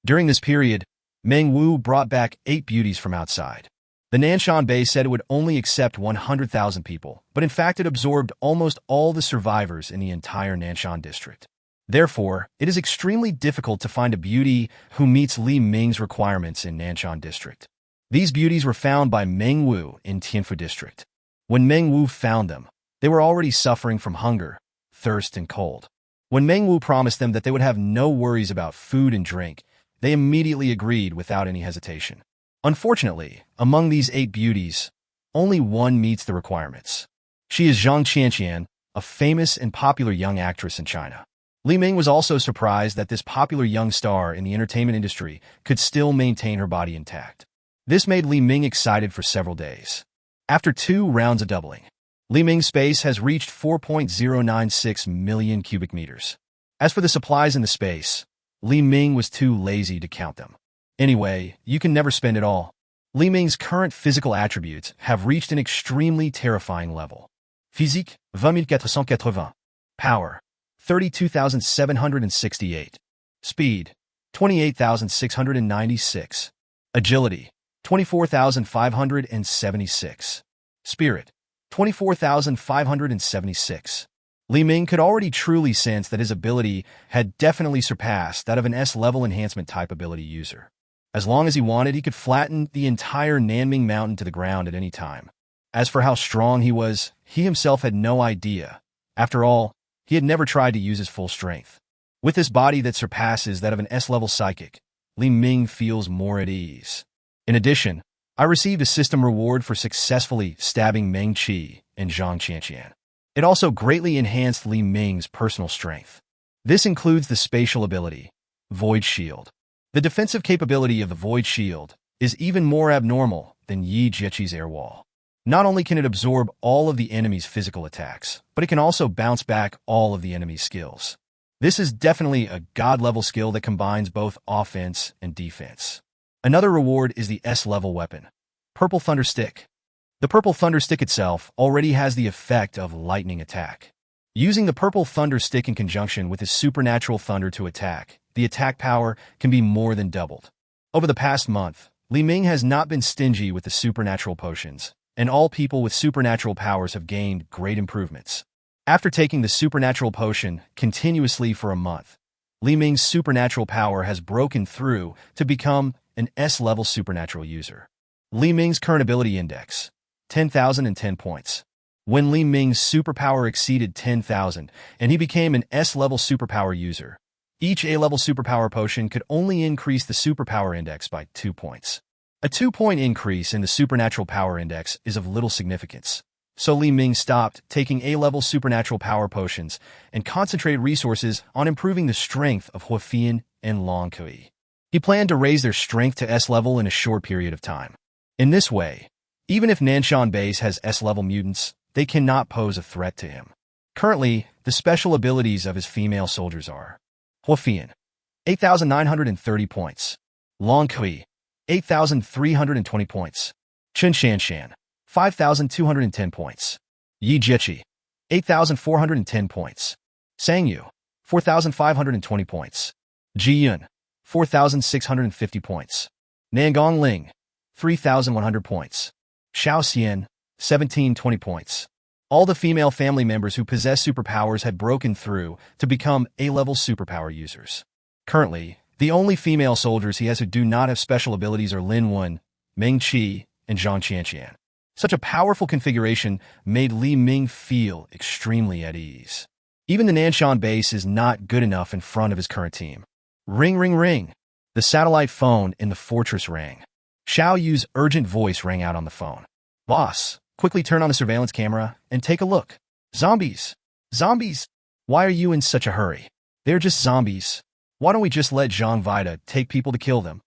During this period, Meng Wu brought back 8 beauties from outside. The Nanshan base said it would only accept 100,000 people, but in fact it absorbed almost all the survivors in the entire Nanshan district. Therefore, it is extremely difficult to find a beauty who meets Li Ming's requirements in Nanshan district. These beauties were found by Meng Wu in Tianfu district. When Meng Wu found them, they were already suffering from hunger, thirst, and cold. When Meng Wu promised them that they would have no worries about food and drink, they immediately agreed without any hesitation. Unfortunately, among these 8 beauties, only one meets the requirements. She is Zhang Qianqian, a famous and popular young actress in China. Li Ming was also surprised that this popular young star in the entertainment industry could still maintain her body intact. This made Li Ming excited for several days. After 2 rounds of doubling, Li Ming's space has reached 4.096 million cubic meters. As for the supplies in the space, Li Ming was too lazy to count them. Anyway, you can never spend it all. Li Ming's current physical attributes have reached an extremely terrifying level. Physique, 20,480. Power, 32,768. Speed, 28,696. Agility, 24,576. Spirit, 24,576. Li Ming could already truly sense that his ability had definitely surpassed that of an S-level enhancement type ability user. As long as he wanted, he could flatten the entire Nanming Mountain to the ground at any time. As for how strong he was, he himself had no idea. After all, he had never tried to use his full strength. With this body that surpasses that of an S-level psychic, Li Ming feels more at ease. In addition, I received a system reward for successfully stabbing Meng Qi and Zhang Qianqian. It also greatly enhanced Li Ming's personal strength. This includes the spatial ability, Void Shield. The defensive capability of the Void Shield is even more abnormal than Yi Jieqi's Air Wall. Not only can it absorb all of the enemy's physical attacks, but it can also bounce back all of the enemy's skills. This is definitely a god-level skill that combines both offense and defense. Another reward is the S-level weapon, Purple Thunder Stick. The Purple Thunder Stick itself already has the effect of lightning attack. Using the Purple Thunder Stick in conjunction with his supernatural thunder to attack, the attack power can be more than doubled. Over the past month, Li Ming has not been stingy with the supernatural potions, and all people with supernatural powers have gained great improvements. After taking the supernatural potion continuously for a month, Li Ming's supernatural power has broken through to become an S-level supernatural user. Li Ming's current ability index, 10,010 points. When Li Ming's superpower exceeded 10,000 and he became an S-level superpower user, each A-level superpower potion could only increase the superpower index by 2 points. A 2-point increase in the supernatural power index is of little significance, so Li Ming stopped taking A-level supernatural power potions and concentrated resources on improving the strength of Huafian and Long Kui. He planned to raise their strength to S-level in a short period of time. In this way, even if Nanshan Base has S-level mutants, they cannot pose a threat to him. Currently, the special abilities of his female soldiers are Huafian, 8,930 points. Long Kui, 8,320 points. Chen Shanshan, 5,210 points. Yi Jieqi, 8,410 points. Sang Yu, 4,520 points. Jiyun, 4,650 points. Nangong Ling, 3,100 points. Xiao Xian, 1,720 points. All the female family members who possess superpowers had broken through to become A-level superpower users. Currently, the only female soldiers he has who do not have special abilities are Lin Wen, Ming Qi, and Zhang Qianqian. Such a powerful configuration made Li Ming feel extremely at ease. Even the Nanson base is not good enough in front of his current team. Ring, ring, ring. The satellite phone in the fortress rang. Xiao Yu's urgent voice rang out on the phone. Boss, quickly turn on the surveillance camera and take a look. Zombies! Zombies! Why are you in such a hurry? They're just zombies. Why don't we just let Zhang Vida take people to kill them?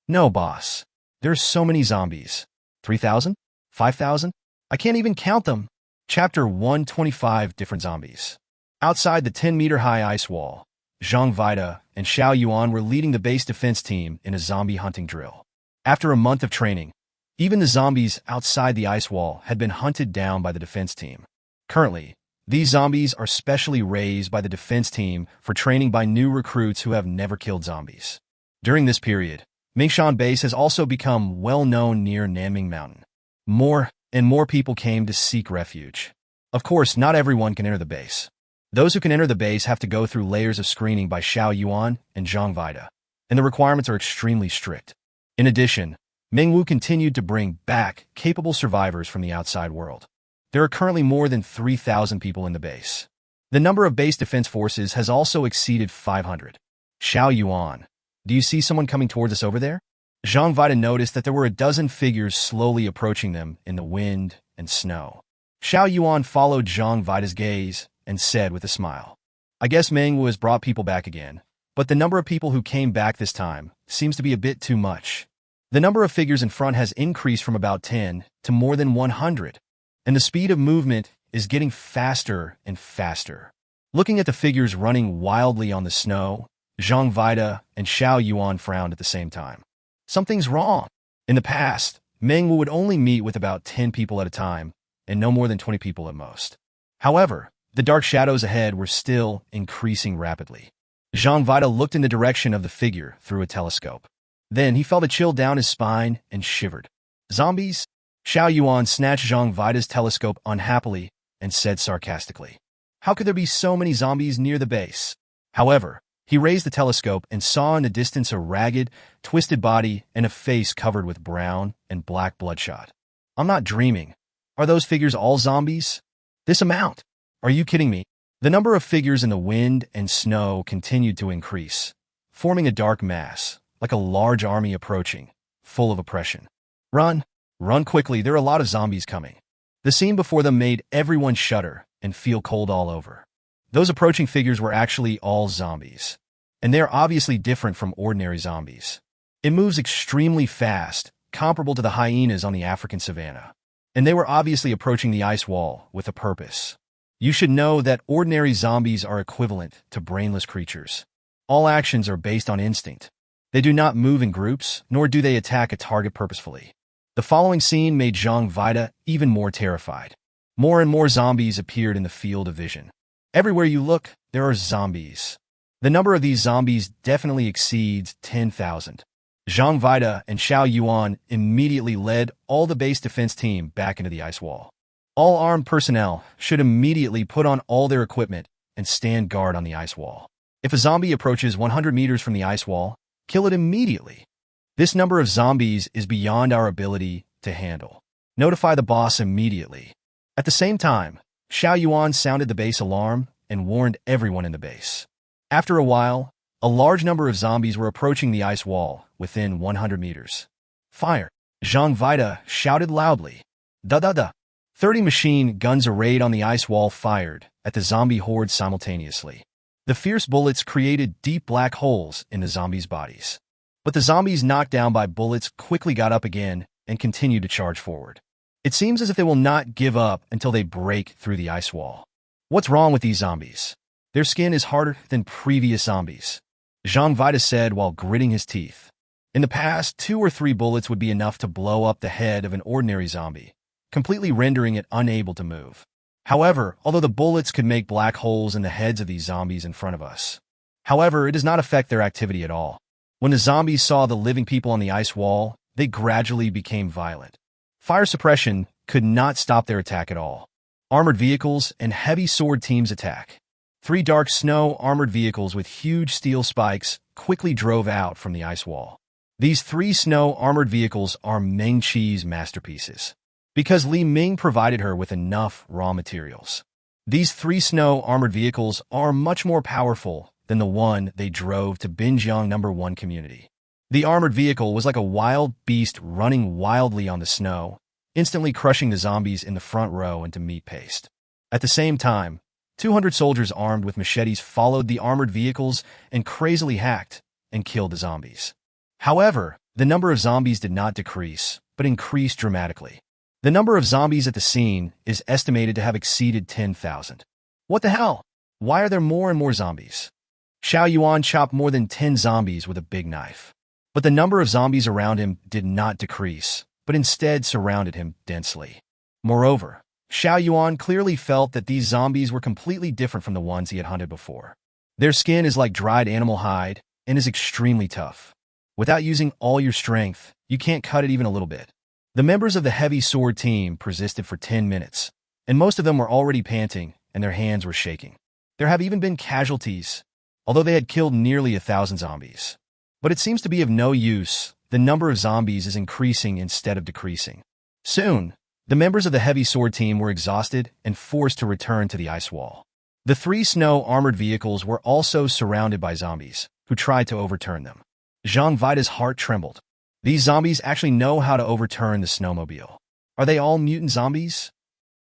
No, boss. There's so many zombies. 3,000? 5,000? I can't even count them. Chapter 125 Different Zombies. Outside the 10-meter-high ice wall, Zhang Vida and Xiao Yuan were leading the base defense team in a zombie hunting drill. After a month of training, even the zombies outside the ice wall had been hunted down by the defense team. Currently, these zombies are specially raised by the defense team for training by new recruits who have never killed zombies. During this period, Mingshan Base has also become well-known near Nanming Mountain. More and more people came to seek refuge. Of course, not everyone can enter the base. Those who can enter the base have to go through layers of screening by Xiao Yuan and Zhang Vida, and the requirements are extremely strict. In addition, Mingwu continued to bring back capable survivors from the outside world. There are currently more than 3,000 people in the base. The number of base defense forces has also exceeded 500. Xiao Yuan, do you see someone coming towards us over there? Zhang Vida noticed that there were a dozen figures slowly approaching them in the wind and snow. Xiao Yuan followed Zhang Vida's gaze and said with a smile, I guess Mingwu has brought people back again, but the number of people who came back this time seems to be a bit too much. The number of figures in front has increased from about 10 to more than 100, and the speed of movement is getting faster and faster. Looking at the figures running wildly on the snow, Zhang Vida and Xiao Yuan frowned at the same time. Something's wrong. In the past, Mingwu would only meet with about 10 people at a time, and no more than 20 people at most. However, the dark shadows ahead were still increasing rapidly. Zhang Vida looked in the direction of the figure through a telescope. Then he felt a chill down his spine and shivered. Zombies? Xiao Yuan snatched Zhang Vida's telescope unhappily and said sarcastically, How could there be so many zombies near the base? However, he raised the telescope and saw in the distance a ragged, twisted body and a face covered with brown and black bloodshot. I'm not dreaming. Are those figures all zombies? This amount? Are you kidding me? The number of figures in the wind and snow continued to increase, forming a dark mass, like a large army approaching, full of oppression. Run! Run quickly, there are a lot of zombies coming. The scene before them made everyone shudder and feel cold all over. Those approaching figures were actually all zombies, and they are obviously different from ordinary zombies. It moves extremely fast, comparable to the hyenas on the African savanna, and they were obviously approaching the ice wall with a purpose. You should know that ordinary zombies are equivalent to brainless creatures. All actions are based on instinct. They do not move in groups, nor do they attack a target purposefully. The following scene made Zhang Vida even more terrified. More and more zombies appeared in the field of vision. Everywhere you look, there are zombies. The number of these zombies definitely exceeds 10,000. Zhang Vida and Xiao Yuan immediately led all the base defense team back into the ice wall. All armed personnel should immediately put on all their equipment and stand guard on the ice wall. If a zombie approaches 100 meters from the ice wall, kill it immediately. This number of zombies is beyond our ability to handle. Notify the boss immediately. At the same time, Xiao Yuan sounded the base alarm and warned everyone in the base. After a while, a large number of zombies were approaching the ice wall within 100 meters. Fire! Zhang Vida shouted loudly. Da-da-da! 30 machine guns arrayed on the ice wall fired at the zombie horde simultaneously. The fierce bullets created deep black holes in the zombies' bodies. But the zombies knocked down by bullets quickly got up again and continued to charge forward. It seems as if they will not give up until they break through the ice wall. What's wrong with these zombies? Their skin is harder than previous zombies, Zhang Vida said while gritting his teeth. In the past, 2 or 3 bullets would be enough to blow up the head of an ordinary zombie, completely rendering it unable to move. However, although the bullets could make black holes in the heads of these zombies in front of us, However, it does not affect their activity at all. When the zombies saw the living people on the ice wall, they gradually became violent. Fire suppression could not stop their attack at all. Armored vehicles and heavy sword teams attack. 3 dark snow armored vehicles with huge steel spikes quickly drove out from the ice wall. These 3 snow armored vehicles are Meng Qi's masterpieces, because Li Ming provided her with enough raw materials. These 3 snow armored vehicles are much more powerful than the one they drove to Binjiang No. 1 community. The armored vehicle was like a wild beast running wildly on the snow, instantly crushing the zombies in the front row into meat paste. At the same time, 200 soldiers armed with machetes followed the armored vehicles and crazily hacked and killed the zombies. However, the number of zombies did not decrease, but increased dramatically. The number of zombies at the scene is estimated to have exceeded 10,000. What the hell? Why are there more and more zombies? Xiao Yuan chopped more than 10 zombies with a big knife. But the number of zombies around him did not decrease, but instead surrounded him densely. Moreover, Xiao Yuan clearly felt that these zombies were completely different from the ones he had hunted before. Their skin is like dried animal hide and is extremely tough. Without using all your strength, you can't cut it even a little bit. The members of the heavy sword team persisted for 10 minutes, and most of them were already panting and their hands were shaking. There have even been casualties, although they had killed nearly 1,000 zombies. But it seems to be of no use. The number of zombies is increasing instead of decreasing. Soon, the members of the heavy sword team were exhausted and forced to return to the ice wall. The 3 snow armored vehicles were also surrounded by zombies, who tried to overturn them. Zhang Vida's heart trembled. These zombies actually know how to overturn the snowmobile. Are they all mutant zombies?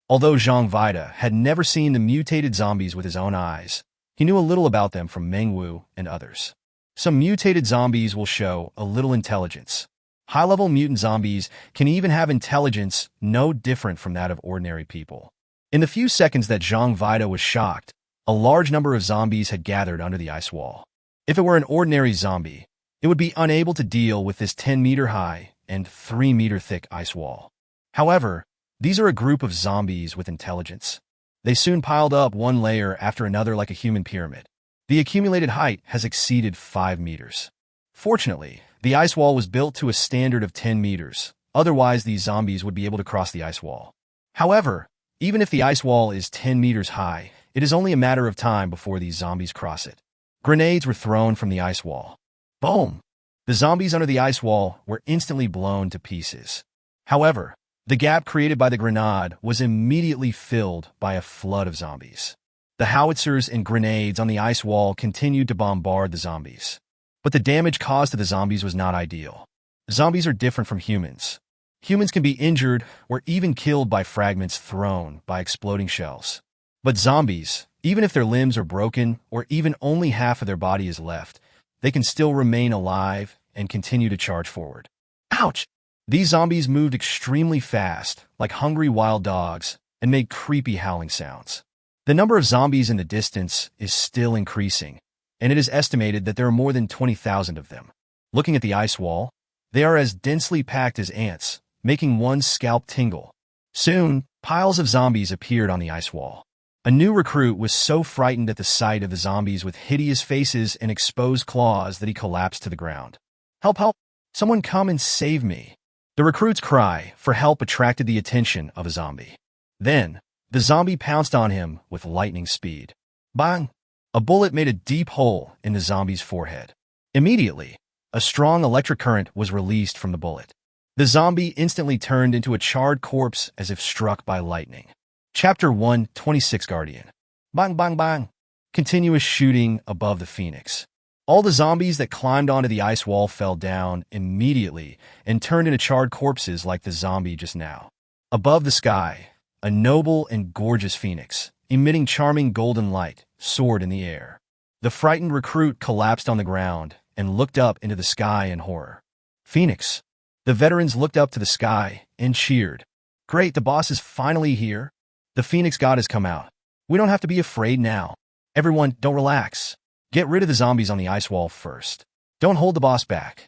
Although Zhang Vida had never seen the mutated zombies with his own eyes, he knew a little about them from Mengwu and others. Some mutated zombies will show a little intelligence. High-level mutant zombies can even have intelligence no different from that of ordinary people. In the few seconds that Zhang Vida was shocked, a large number of zombies had gathered under the ice wall. If it were an ordinary zombie, it would be unable to deal with this 10-meter-high and 3-meter-thick ice wall. However, these are a group of zombies with intelligence. They soon piled up one layer after another like a human pyramid. The accumulated height has exceeded 5 meters. Fortunately, the ice wall was built to a standard of 10 meters. Otherwise, these zombies would be able to cross the ice wall. However, even if the ice wall is 10 meters high, it is only a matter of time before these zombies cross it. Grenades were thrown from the ice wall. Boom! The zombies under the ice wall were instantly blown to pieces. However, the gap created by the grenade was immediately filled by a flood of zombies. The howitzers and grenades on the ice wall continued to bombard the zombies. But the damage caused to the zombies was not ideal. Zombies are different from humans. Humans can be injured or even killed by fragments thrown by exploding shells. But zombies, even if their limbs are broken or even only half of their body is left, they can still remain alive and continue to charge forward. Ouch! These zombies moved extremely fast, like hungry wild dogs, and made creepy howling sounds. The number of zombies in the distance is still increasing, and it is estimated that there are more than 20,000 of them. Looking at the ice wall, they are as densely packed as ants, making one's scalp tingle. Soon, piles of zombies appeared on the ice wall. A new recruit was so frightened at the sight of the zombies with hideous faces and exposed claws that he collapsed to the ground. Help, help! Someone come and save me! The recruit's cry for help attracted the attention of a zombie. Then, the zombie pounced on him with lightning speed. Bang! A bullet made a deep hole in the zombie's forehead. Immediately, a strong electric current was released from the bullet. The zombie instantly turned into a charred corpse as if struck by lightning. Chapter 126 Guardian. Bang, bang, bang. Continuous shooting above the phoenix. All the zombies that climbed onto the ice wall fell down immediately and turned into charred corpses like the zombie just now. Above the sky, a noble and gorgeous phoenix, emitting charming golden light, soared in the air. The frightened recruit collapsed on the ground and looked up into the sky in horror. Phoenix. The veterans looked up to the sky and cheered. Great, the boss is finally here. The Phoenix God has come out. We don't have to be afraid now. Everyone, don't relax. Get rid of the zombies on the ice wall first. Don't hold the boss back.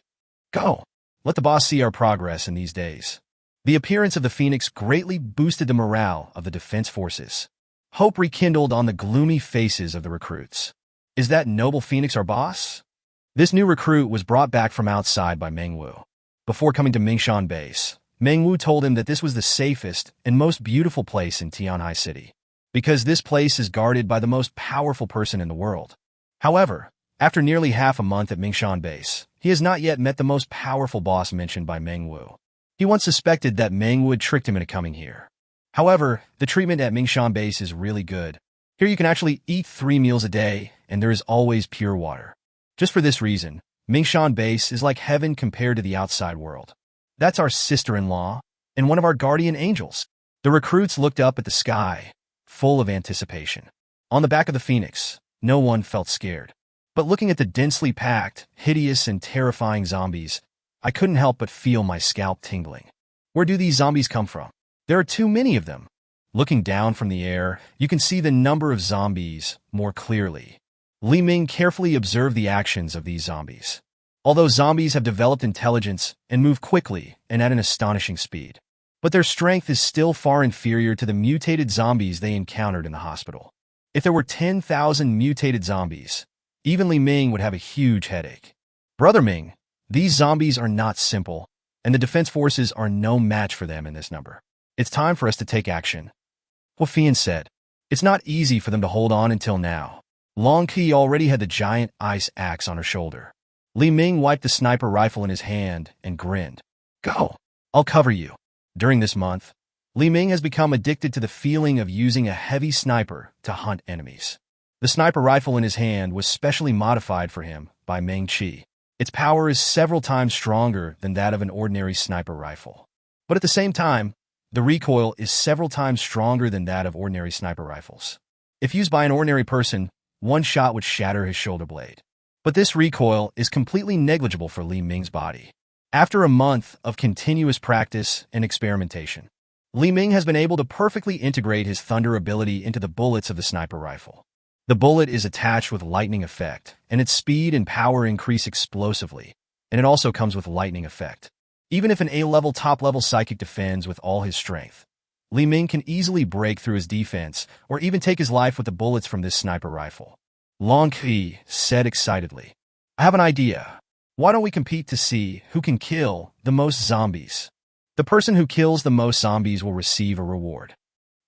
Go. Let the boss see our progress in these days. The appearance of the Phoenix greatly boosted the morale of the defense forces. Hope rekindled on the gloomy faces of the recruits. Is that noble phoenix our boss? This new recruit was brought back from outside by Mengwu. Before coming to Mingshan base, Mengwu told him that this was the safest and most beautiful place in Tianhai City, because this place is guarded by the most powerful person in the world. However, after nearly half a month at Mingshan base, he has not yet met the most powerful boss mentioned by Mengwu. He once suspected that Mengwu had tricked him into coming here. However, the treatment at Mingshan base is really good. Here you can actually eat 3 meals a day, and there is always pure water. Just for this reason, Mingshan base is like heaven compared to the outside world. That's our sister-in-law and one of our guardian angels. The recruits looked up at the sky, full of anticipation. On the back of the phoenix, no one felt scared. But looking at the densely packed, hideous, and terrifying zombies, I couldn't help but feel my scalp tingling. Where do these zombies come from? There are too many of them. Looking down from the air, you can see the number of zombies more clearly. Li Ming carefully observed the actions of these zombies. Although zombies have developed intelligence and move quickly and at an astonishing speed, but their strength is still far inferior to the mutated zombies they encountered in the hospital. If there were 10,000 mutated zombies, even Li Ming would have a huge headache. Brother Ming, these zombies are not simple, and the defense forces are no match for them in this number. It's time for us to take action. Huafian said. It's not easy for them to hold on until now. Long Qi already had the giant ice axe on her shoulder. Li Ming wiped the sniper rifle in his hand and grinned. Go! I'll cover you. During this month, Li Ming has become addicted to the feeling of using a heavy sniper to hunt enemies. The sniper rifle in his hand was specially modified for him by Meng Qi. Its power is several times stronger than that of an ordinary sniper rifle. But at the same time, the recoil is several times stronger than that of ordinary sniper rifles. If used by an ordinary person, one shot would shatter his shoulder blade. But this recoil is completely negligible for Li Ming's body. After a month of continuous practice and experimentation, Li Ming has been able to perfectly integrate his thunder ability into the bullets of the sniper rifle. The bullet is attached with lightning effect, and its speed and power increase explosively, and it also comes with lightning effect. Even if an A-level top-level psychic defends with all his strength, Li Ming can easily break through his defense or even take his life with the bullets from this sniper rifle. Long Qi said excitedly, I have an idea. Why don't we compete to see who can kill the most zombies? The person who kills the most zombies will receive a reward.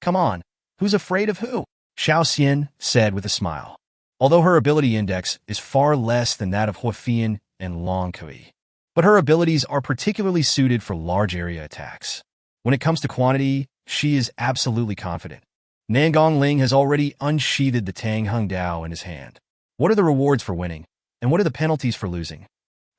Come on, who's afraid of who? Xiao Xian said with a smile, although her ability index is far less than that of Huafian and Long Qi. But her abilities are particularly suited for large area attacks. When it comes to quantity, she is absolutely confident. Nangong Ling has already unsheathed the Tang Hung Dao in his hand. What are the rewards for winning, and what are the penalties for losing?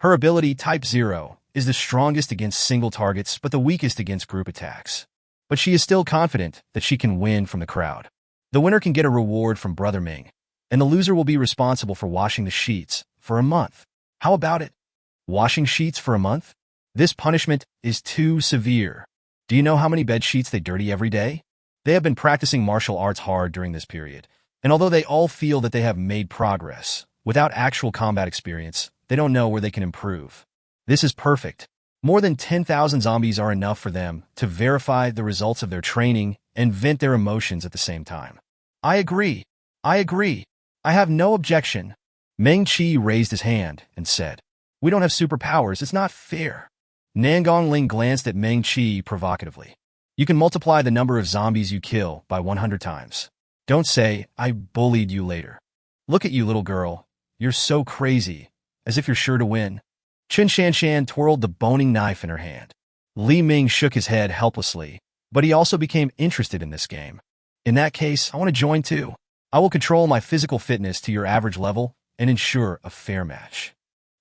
Her ability, Type 0, is the strongest against single targets but the weakest against group attacks. But she is still confident that she can win from the crowd. The winner can get a reward from Brother Ming, and the loser will be responsible for washing the sheets for a month. How about it? Washing sheets for a month? This punishment is too severe. Do you know how many bed sheets they dirty every day? They have been practicing martial arts hard during this period, and although they all feel that they have made progress, without actual combat experience, they don't know where they can improve. This is perfect. More than 10,000 zombies are enough for them to verify the results of their training and vent their emotions at the same time. I agree. I have no objection. Meng Qi raised his hand and said, We don't have superpowers. It's not fair. Nangong Ling glanced at Meng Qi provocatively. You can multiply the number of zombies you kill by 100 times. Don't say, I bullied you later. Look at you, little girl. You're so crazy, as if you're sure to win. Chen Shanshan twirled the boning knife in her hand. Li Ming shook his head helplessly, but he also became interested in this game. In that case, I want to join too. I will control my physical fitness to your average level and ensure a fair match.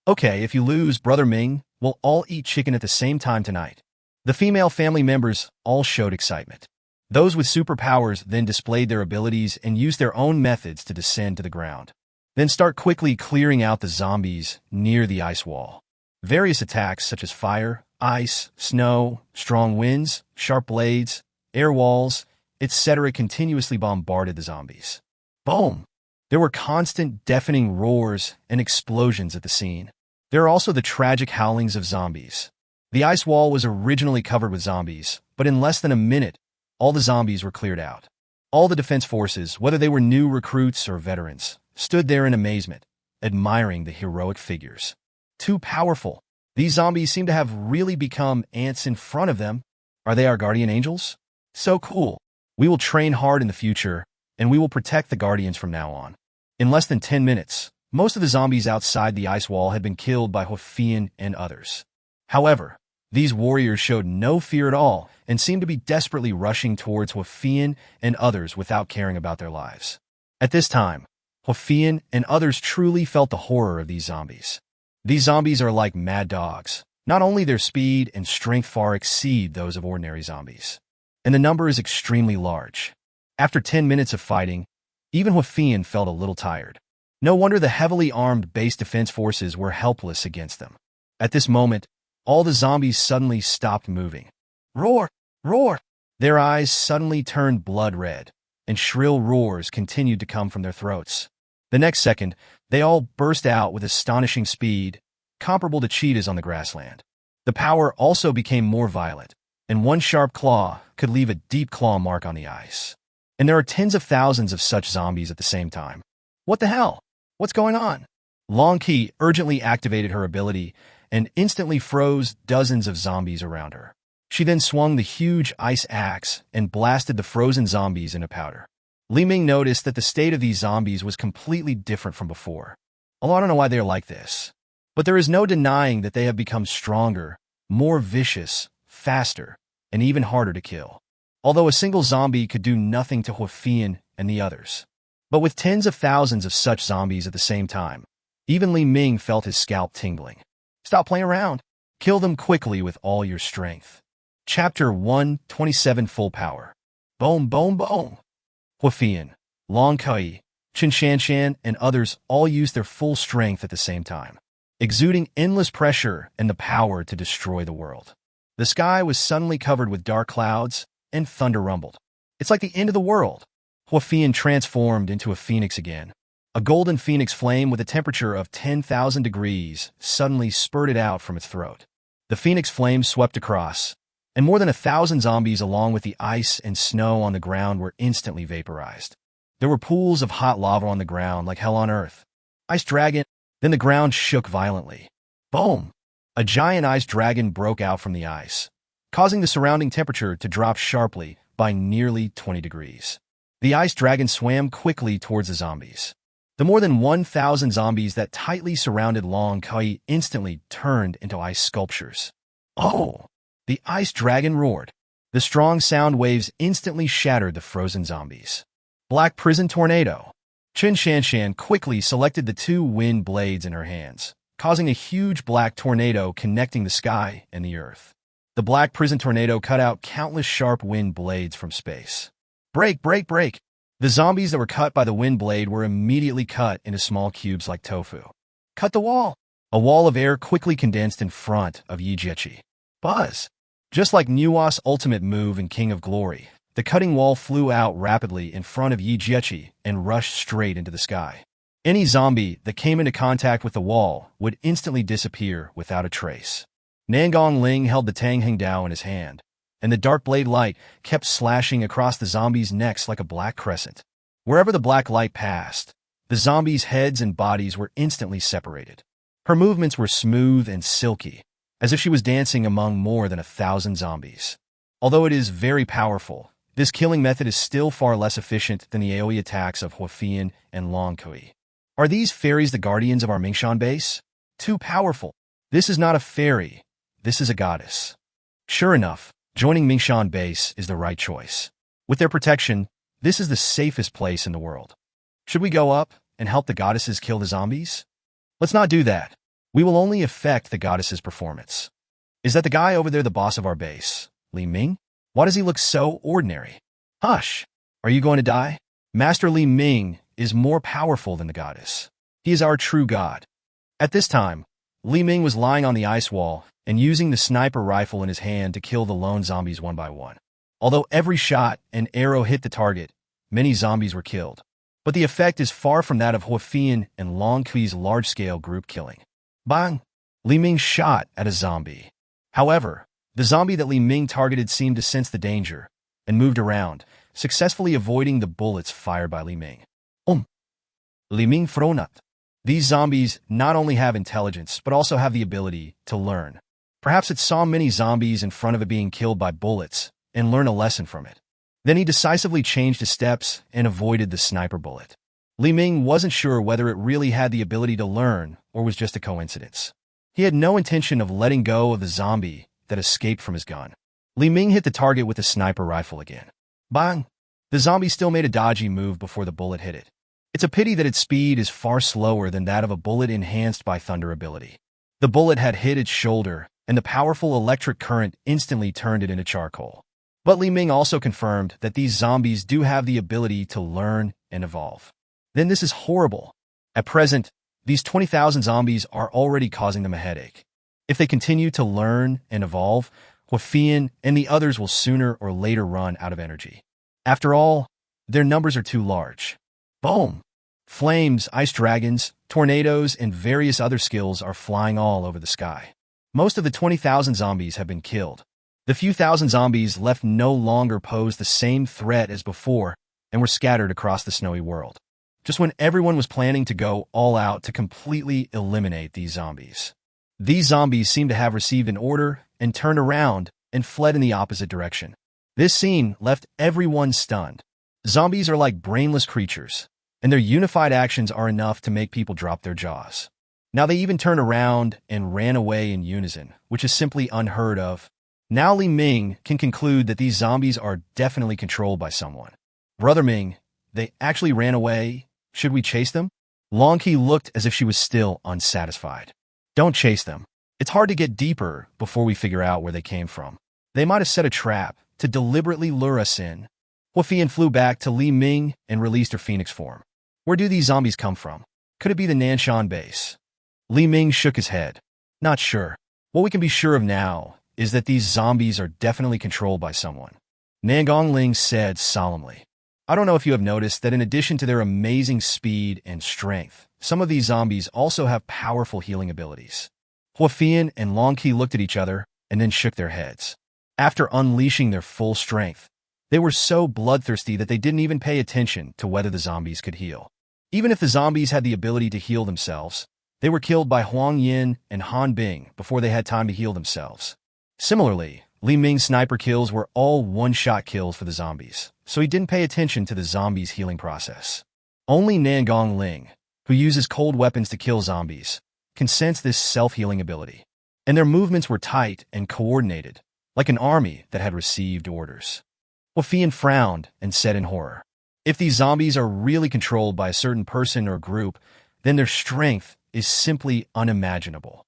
Okay, if you lose, Brother Ming, we'll all eat chicken at the same time tonight. The female family members all showed excitement. Those with superpowers then displayed their abilities and used their own methods to descend to the ground. Then start quickly clearing out the zombies near the ice wall. Various attacks such as fire, ice, snow, strong winds, sharp blades, air walls, etc. continuously bombarded the zombies. Boom! There were constant deafening roars and explosions at the scene. There are also the tragic howlings of zombies. The ice wall was originally covered with zombies, but in less than a minute, all the zombies were cleared out. All the defense forces, whether they were new recruits or veterans, stood there in amazement, admiring the heroic figures. Too powerful. These zombies seem to have really become ants in front of them. Are they our guardian angels? So cool. We will train hard in the future, and we will protect the guardians from now on. In less than 10 minutes, most of the zombies outside the ice wall had been killed by Huafian and others. However, these warriors showed no fear at all and seemed to be desperately rushing towards Huafian and others without caring about their lives. At this time, Huafian and others truly felt the horror of these zombies. These zombies are like mad dogs. Not only their speed and strength far exceed those of ordinary zombies, and the number is extremely large. After 10 minutes of fighting, even Huafian felt a little tired. No wonder the heavily armed base defense forces were helpless against them. At this moment, all the zombies suddenly stopped moving. Roar! Roar! Their eyes suddenly turned blood red, and shrill roars continued to come from their throats. The next second, they all burst out with astonishing speed, comparable to cheetahs on the grassland. The power also became more violent, and one sharp claw could leave a deep claw mark on the ice. And there are tens of thousands of such zombies at the same time. What the hell? What's going on? Long Qi urgently activated her ability and instantly froze dozens of zombies around her. She then swung the huge ice axe and blasted the frozen zombies into powder. Li Ming noticed that the state of these zombies was completely different from before. Although I don't know why they are like this. But there is no denying that they have become stronger, more vicious, faster, and even harder to kill. Although a single zombie could do nothing to Huafian and the others. But with tens of thousands of such zombies at the same time, even Li Ming felt his scalp tingling. Stop playing around. Kill them quickly with all your strength. Chapter 127 Full Power. Boom, boom, boom. Huafian, Long Kai, Chen Shanshan, and others all used their full strength at the same time, exuding endless pressure and the power to destroy the world. The sky was suddenly covered with dark clouds, and thunder rumbled. It's like the end of the world. Huafian transformed into a phoenix again. A golden phoenix flame with a temperature of 10,000 degrees suddenly spurted out from its throat. The phoenix flame swept across, and more than 1,000 zombies along with the ice and snow on the ground were instantly vaporized. There were pools of hot lava on the ground like hell on earth. Ice dragon, then the ground shook violently. Boom! A giant ice dragon broke out from the ice, causing the surrounding temperature to drop sharply by nearly 20 degrees. The ice dragon swam quickly towards the zombies. The more than 1,000 zombies that tightly surrounded Long Kai instantly turned into ice sculptures. Oh! The ice dragon roared. The strong sound waves instantly shattered the frozen zombies. Black Prison Tornado. Chen Shanshan quickly selected the two wind blades in her hands, causing a huge black tornado connecting the sky and the earth. The Black Prison Tornado cut out countless sharp wind blades from space. Break, break, break! The zombies that were cut by the wind blade were immediately cut into small cubes like tofu. Cut the wall! A wall of air quickly condensed in front of Yi Jiechi. Buzz! Just like Nuwa's ultimate move in King of Glory, the cutting wall flew out rapidly in front of Yi Jiechi and rushed straight into the sky. Any zombie that came into contact with the wall would instantly disappear without a trace. Nangong Ling held the Tang Heng Dao in his hand, and the dark blade light kept slashing across the zombies' necks like a black crescent. Wherever the black light passed, the zombies' heads and bodies were instantly separated. Her movements were smooth and silky, as if she was dancing among more than 1,000 zombies. Although it is very powerful, this killing method is still far less efficient than the AoE attacks of Huafian and Long Kui. Are these fairies the guardians of our Mingshan base? Too powerful. This is not a fairy. This is a goddess. Sure enough, joining Mingshan base is the right choice. With their protection, this is the safest place in the world. Should we go up and help the goddesses kill the zombies? Let's not do that. We will only affect the goddess's performance. Is that the guy over there the boss of our base? Li Ming? Why does he look so ordinary? Hush! Are you going to die? Master Li Ming is more powerful than the goddess. He is our true god. At this time, Li Ming was lying on the ice wall and using the sniper rifle in his hand to kill the lone zombies one by one. Although every shot and arrow hit the target, many zombies were killed. But the effect is far from that of Huafian and Long Kui's large-scale group killing. Bang! Li Ming shot at a zombie. However, the zombie that Li Ming targeted seemed to sense the danger and moved around, successfully avoiding the bullets fired by Li Ming. Li Ming Fronut. These zombies not only have intelligence, but also have the ability to learn. Perhaps it saw many zombies in front of it being killed by bullets and learned a lesson from it. Then he decisively changed his steps and avoided the sniper bullet. Li Ming wasn't sure whether it really had the ability to learn or was just a coincidence. He had no intention of letting go of the zombie that escaped from his gun. Li Ming hit the target with the sniper rifle again. Bang! The zombie still made a dodgy move before the bullet hit it. It's a pity that its speed is far slower than that of a bullet enhanced by thunder ability. The bullet had hit its shoulder, and the powerful electric current instantly turned it into charcoal. But Li Ming also confirmed that these zombies do have the ability to learn and evolve. Then this is horrible. At present, these 20,000 zombies are already causing them a headache. If they continue to learn and evolve, Huafian and the others will sooner or later run out of energy. After all, their numbers are too large. Boom! Flames, ice dragons, tornadoes, and various other skills are flying all over the sky. Most of the 20,000 zombies have been killed. The few thousand zombies left no longer posed the same threat as before and were scattered across the snowy world. Just when everyone was planning to go all out to completely eliminate these zombies. These zombies seem to have received an order and turned around and fled in the opposite direction. This scene left everyone stunned. Zombies are like brainless creatures, and their unified actions are enough to make people drop their jaws. Now they even turned around and ran away in unison, which is simply unheard of. Now Li Ming can conclude that these zombies are definitely controlled by someone. Brother Ming, they actually ran away. Should we chase them? Long Qi looked as if she was still unsatisfied. Don't chase them. It's hard to get deeper before we figure out where they came from. They might have set a trap to deliberately lure us in. Huafian flew back to Li Ming and released her phoenix form. Where do these zombies come from? Could it be the Nanson base? Li Ming shook his head. Not sure. What we can be sure of now is that these zombies are definitely controlled by someone. Nangonling said solemnly. I don't know if you have noticed that in addition to their amazing speed and strength, some of these zombies also have powerful healing abilities. Huafian and Long Qi looked at each other and then shook their heads. After unleashing their full strength, they were so bloodthirsty that they didn't even pay attention to whether the zombies could heal. Even if the zombies had the ability to heal themselves, they were killed by Huang Yin and Han Bing before they had time to heal themselves. Similarly, Li Ming's sniper kills were all one-shot kills for the zombies, so he didn't pay attention to the zombies' healing process. Only Nangonling, who uses cold weapons to kill zombies, can sense this self-healing ability. And their movements were tight and coordinated, like an army that had received orders. Huafian frowned and said in horror, if these zombies are really controlled by a certain person or group, then their strength is simply unimaginable.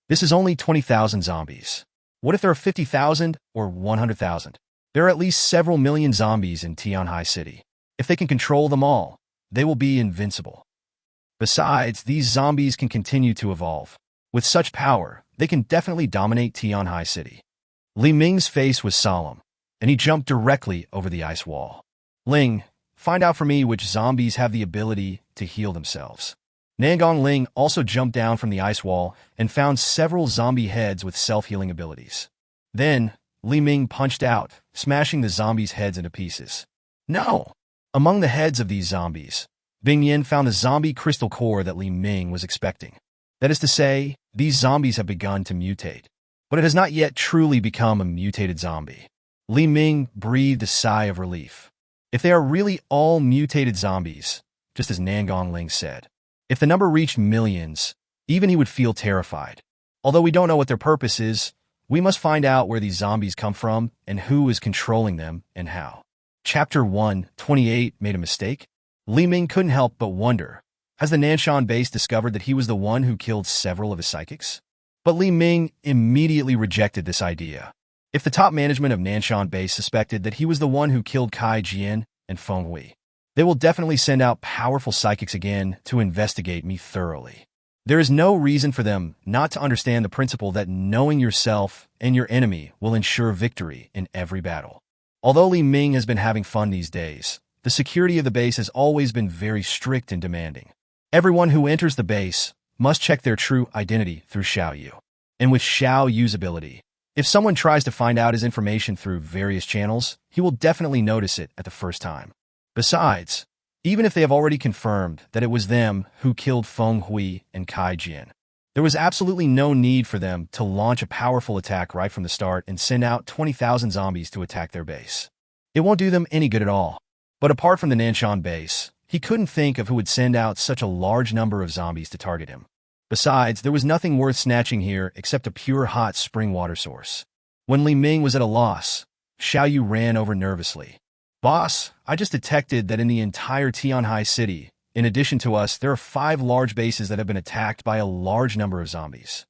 This is only 20,000 zombies. What if there are 50,000 or 100,000? There are at least several million zombies in Tianhai City. If they can control them all, they will be invincible. Besides, these zombies can continue to evolve. With such power, they can definitely dominate Tianhai City. Li Ming's face was solemn, and he jumped directly over the ice wall. Ling, find out for me which zombies have the ability to heal themselves. Nangonling also jumped down from the ice wall and found several zombie heads with self-healing abilities. Then, Li Ming punched out, smashing the zombies' heads into pieces. No! Among the heads of these zombies, Bing Yin found the zombie crystal core that Li Ming was expecting. That is to say, these zombies have begun to mutate, but it has not yet truly become a mutated zombie. Li Ming breathed a sigh of relief. If they are really all mutated zombies, just as Nangonling said, if the number reached millions, even he would feel terrified. Although we don't know what their purpose is, we must find out where these zombies come from and who is controlling them and how. Chapter 128 made a mistake? Li Ming couldn't help but wonder, has the Nanson base discovered that he was the one who killed several of his psychics? But Li Ming immediately rejected this idea. If the top management of Nanson base suspected that he was the one who killed Kai Jian and Feng Hui, they will definitely send out powerful psychics again to investigate me thoroughly. There is no reason for them not to understand the principle that knowing yourself and your enemy will ensure victory in every battle. Although Li Ming has been having fun these days, the security of the base has always been very strict and demanding. Everyone who enters the base must check their true identity through Xiaoyu. And with Xiaoyu's ability, if someone tries to find out his information through various channels, he will definitely notice it at the first time. Besides, even if they have already confirmed that it was them who killed Feng Hui and Kai Jian. There was absolutely no need for them to launch a powerful attack right from the start and send out 20,000 zombies to attack their base. It won't do them any good at all. But apart from the Nanson base, he couldn't think of who would send out such a large number of zombies to target him. Besides, there was nothing worth snatching here except a pure hot spring water source. When Li Ming was at a loss, Xiao Yu ran over nervously. "Boss, I just detected that in the entire Tianhai city, in addition to us, there are 5 large bases that have been attacked by a large number of zombies."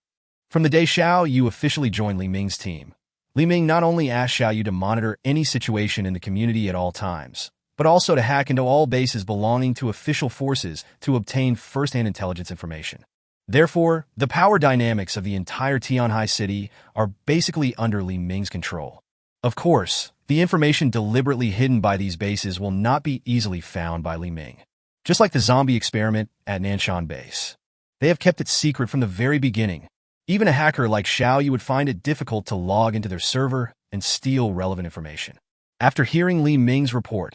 From the day Xiao Yu officially joined Li Ming's team, Li Ming not only asked Xiao Yu to monitor any situation in the community at all times, but also to hack into all bases belonging to official forces to obtain first-hand intelligence information. Therefore, the power dynamics of the entire Tianhai city are basically under Li Ming's control. Of course, the information deliberately hidden by these bases will not be easily found by Li Ming. Just like the zombie experiment at Nanson base. They have kept it secret from the very beginning. Even a hacker like Xiao Yu would find it difficult to log into their server and steal relevant information. After hearing Li Ming's report,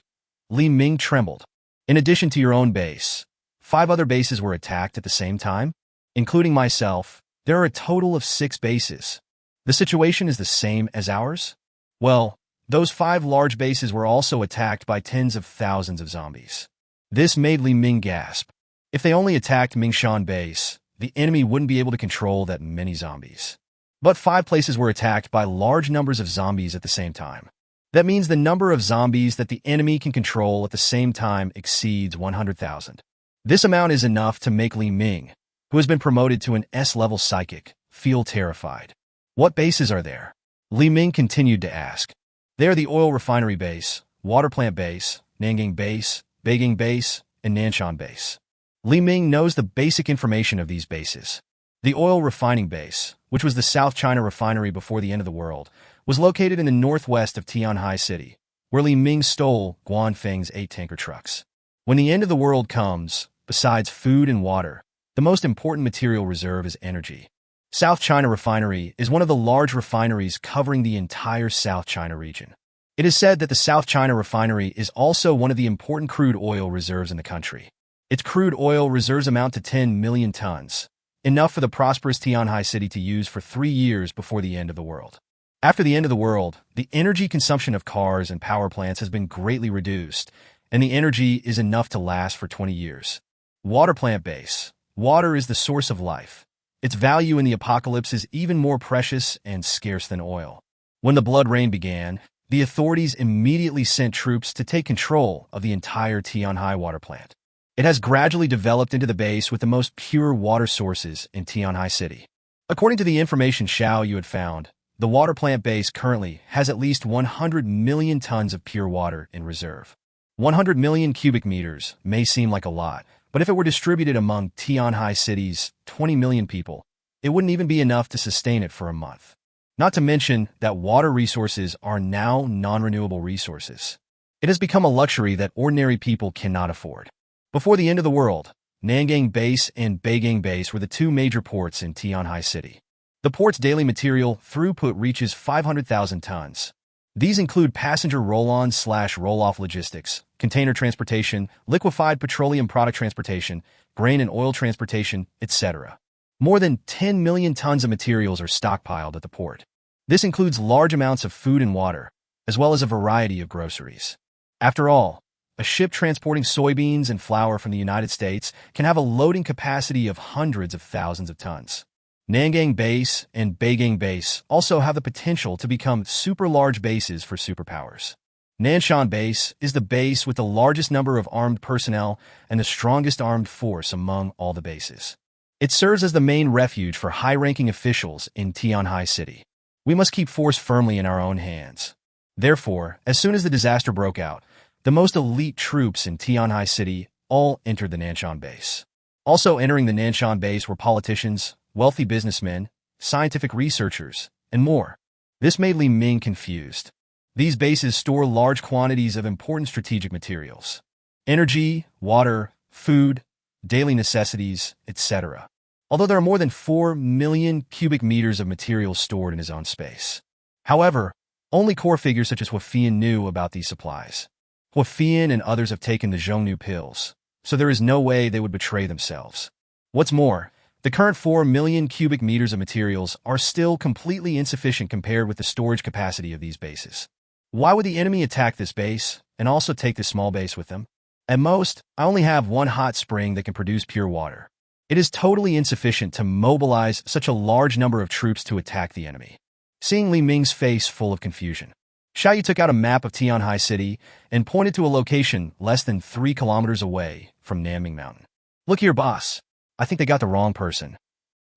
Li Ming trembled. In addition to your own base, 5 other bases were attacked at the same time? Including myself, there are a total of 6 bases. The situation is the same as ours? Well, those 5 large bases were also attacked by tens of thousands of zombies. This made Li Ming gasp. If they only attacked Mingshan base, the enemy wouldn't be able to control that many zombies. But 5 places were attacked by large numbers of zombies at the same time. That means the number of zombies that the enemy can control at the same time exceeds 100,000. This amount is enough to make Li Ming, who has been promoted to an S-level psychic, feel terrified. What bases are there? Li Ming continued to ask. They are the oil refinery base, water plant base, Nangang base, Beijing base, and Nanson base. Li Ming knows the basic information of these bases. The oil refining base, which was the South China refinery before the end of the world, was located in the northwest of Tianhai City, where Li Ming stole Guan Feng's 8 tanker trucks. When the end of the world comes, besides food and water, the most important material reserve is energy. South China Refinery is one of the large refineries covering the entire South China region. It is said that the South China Refinery is also one of the important crude oil reserves in the country. Its crude oil reserves amount to 10 million tons, enough for the prosperous Tianhai city to use for 3 years before the end of the world. After the end of the world, the energy consumption of cars and power plants has been greatly reduced, and the energy is enough to last for 20 years. Water plant base. Water is the source of life. Its value in the apocalypse is even more precious and scarce than oil. When the blood rain began, the authorities immediately sent troops to take control of the entire Tianhai water plant. It has gradually developed into the base with the most pure water sources in Tianhai City. According to the information Xiao Yu had found, the water plant base currently has at least 100 million tons of pure water in reserve. 100 million cubic meters may seem like a lot, but if it were distributed among Tianhai City's 20 million people, it wouldn't even be enough to sustain it for a month. Not to mention that water resources are now non-renewable resources. It has become a luxury that ordinary people cannot afford. Before the end of the world, Nangang Base and Beijing Base were the 2 major ports in Tianhai City. The port's daily material throughput reaches 500,000 tons. These include passenger roll-on/roll-off logistics, container transportation, liquefied petroleum product transportation, grain and oil transportation, etc. More than 10 million tons of materials are stockpiled at the port. This includes large amounts of food and water, as well as a variety of groceries. After all, a ship transporting soybeans and flour from the United States can have a loading capacity of hundreds of thousands of tons. Nangang Base and Beijing Base also have the potential to become super-large bases for superpowers. Nanson Base is the base with the largest number of armed personnel and the strongest armed force among all the bases. It serves as the main refuge for high-ranking officials in Tianhai City. We must keep force firmly in our own hands. Therefore, as soon as the disaster broke out, the most elite troops in Tianhai City all entered the Nanson Base. Also entering the Nanson Base were politicians, wealthy businessmen, scientific researchers, and more. This made Li Ming confused. These bases store large quantities of important strategic materials. Energy, water, food, daily necessities, etc. Although there are more than 4 million cubic meters of materials stored in his own space. However, only core figures such as Wafian knew about these supplies. Huafian and others have taken the Zhongnu pills, so there is no way they would betray themselves. What's more, the current 4 million cubic meters of materials are still completely insufficient compared with the storage capacity of these bases. Why would the enemy attack this base and also take this small base with them? At most, I only have one hot spring that can produce pure water. It is totally insufficient to mobilize such a large number of troops to attack the enemy. Seeing Li Ming's face full of confusion, Xiaoyu took out a map of Tianhai City and pointed to a location less than 3 kilometers away from Nanming Mountain. Look here, boss. I think they got the wrong person.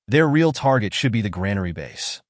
Their real target should be the granary base.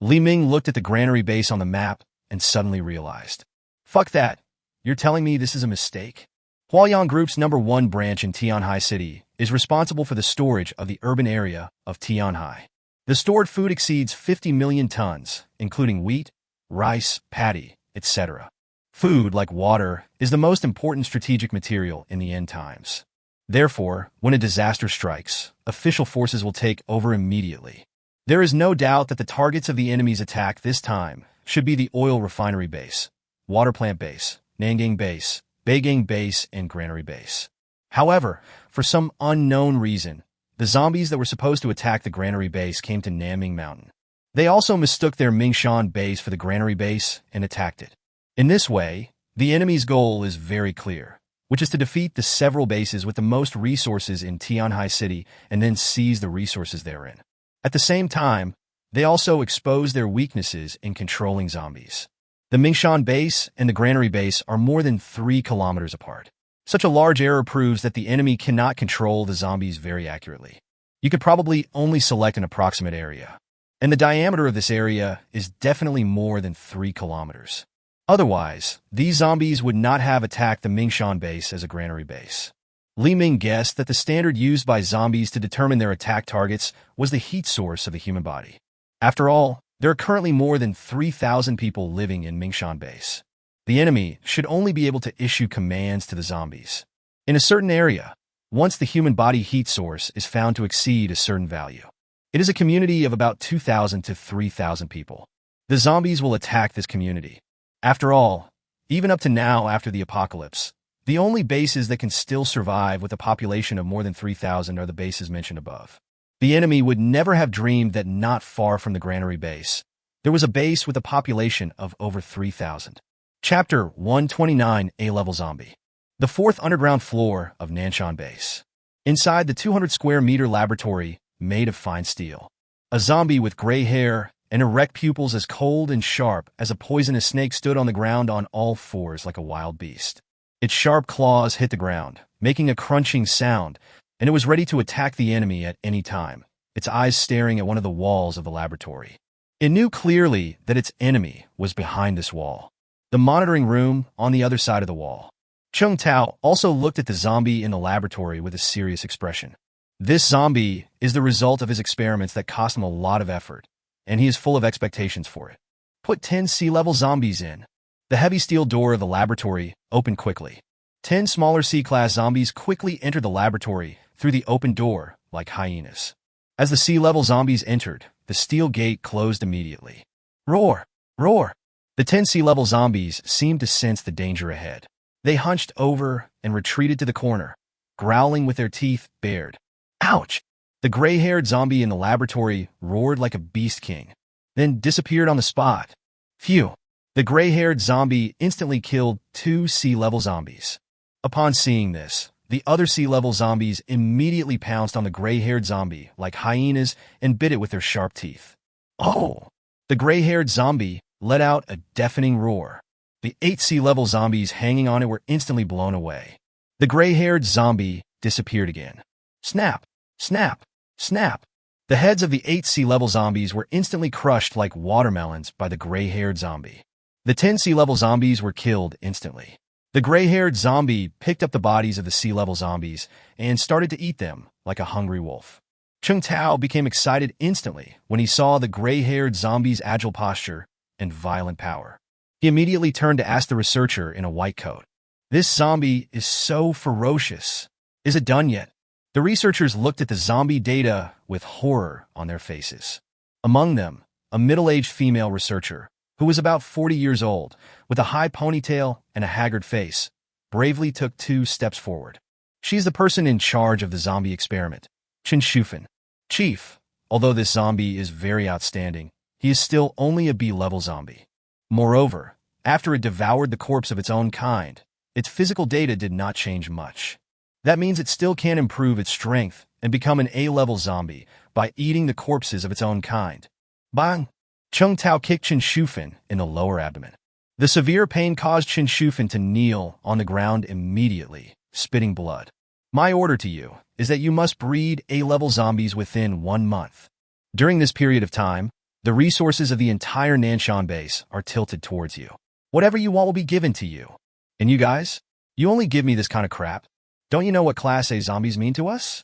Li Ming looked at the granary base on the map and suddenly realized. Fuck that. You're telling me this is a mistake? Huayan Group's #1 branch in Tianhai City is responsible for the storage of the urban area of Tianhai. The stored food exceeds 50 million tons, including wheat, rice, paddy, etc. Food, like water, is the most important strategic material in the end times. Therefore, when a disaster strikes, official forces will take over immediately. There is no doubt that the targets of the enemy's attack this time should be the oil refinery base, water plant base, Nangang base, Beijing base, and granary base. However, for some unknown reason, the zombies that were supposed to attack the granary base came to Nanming Mountain. They also mistook their Mingshan base for the granary base and attacked it. In this way, the enemy's goal is very clear, which is to defeat the several bases with the most resources in Tianhai City and then seize the resources therein. At the same time, they also expose their weaknesses in controlling zombies. The Mingshan base and the granary base are more than 3 kilometers apart. Such a large error proves that the enemy cannot control the zombies very accurately. You could probably only select an approximate area, and the diameter of this area is definitely more than 3 kilometers. Otherwise, these zombies would not have attacked the Mingshan base as a granary base. Li Ming guessed that the standard used by zombies to determine their attack targets was the heat source of the human body. After all, there are currently more than 3,000 people living in Mingshan base. The enemy should only be able to issue commands to the zombies in a certain area once the human body heat source is found to exceed a certain value. It is a community of about 2,000 to 3,000 people. The zombies will attack this community. After all, even up to now after the apocalypse, the only bases that can still survive with a population of more than 3,000 are the bases mentioned above. The enemy would never have dreamed that not far from the granary base, there was a base with a population of over 3,000. Chapter 129, A-Level Zombie. The 4th underground floor of Nanson base. Inside the 200 square meter laboratory made of fine steel, a zombie with gray hair and erect pupils as cold and sharp as a poisonous snake stood on the ground on all fours like a wild beast. Its sharp claws hit the ground, making a crunching sound, and it was ready to attack the enemy at any time, its eyes staring at one of the walls of the laboratory. It knew clearly that its enemy was behind this wall, the monitoring room on the other side of the wall. Chung Tao also looked at the zombie in the laboratory with a serious expression. This zombie is the result of his experiments that cost him a lot of effort, and he is full of expectations for it. Put 10 C-level zombies in. The heavy steel door of the laboratory opened quickly. 10 smaller C-class zombies quickly entered the laboratory through the open door like hyenas. As the C-level zombies entered, the steel gate closed immediately. Roar! Roar! The 10 C-level zombies seemed to sense the danger ahead. They hunched over and retreated to the corner, growling with their teeth bared. Ouch! The gray-haired zombie in the laboratory roared like a beast king, then disappeared on the spot. Phew! The gray-haired zombie instantly killed 2 C-level zombies. Upon seeing this, the other C-level zombies immediately pounced on the gray-haired zombie like hyenas and bit it with their sharp teeth. Oh! The gray-haired zombie let out a deafening roar. The 8 C-level zombies hanging on it were instantly blown away. The gray-haired zombie disappeared again. Snap! Snap! Snap! The heads of the 8 C-level zombies were instantly crushed like watermelons by the gray-haired zombie. The 10 C-level zombies were killed instantly. The gray-haired zombie picked up the bodies of the C-level zombies and started to eat them like a hungry wolf. Chung Tao became excited instantly when he saw the gray-haired zombie's agile posture and violent power. He immediately turned to ask the researcher in a white coat, "This zombie is so ferocious. Is it done yet?" The researchers looked at the zombie data with horror on their faces. Among them, a middle-aged female researcher, who was about 40 years old, with a high ponytail and a haggard face, bravely took 2 steps forward. She's the person in charge of the zombie experiment, Chen Shufan. Chief, although this zombie is very outstanding, he is still only a B-level zombie. Moreover, after it devoured the corpse of its own kind, its physical data did not change much. That means it still can improve its strength and become an A-level zombie by eating the corpses of its own kind. Bang! Chung Tao kicked Chen Shufan in the lower abdomen. The severe pain caused Chen Shufan to kneel on the ground immediately, spitting blood. My order to you is that you must breed A-level zombies within 1 month. During this period of time, the resources of the entire Nanson base are tilted towards you. Whatever you want will be given to you. And you guys? You only give me this kind of crap? Don't you know what Class A zombies mean to us?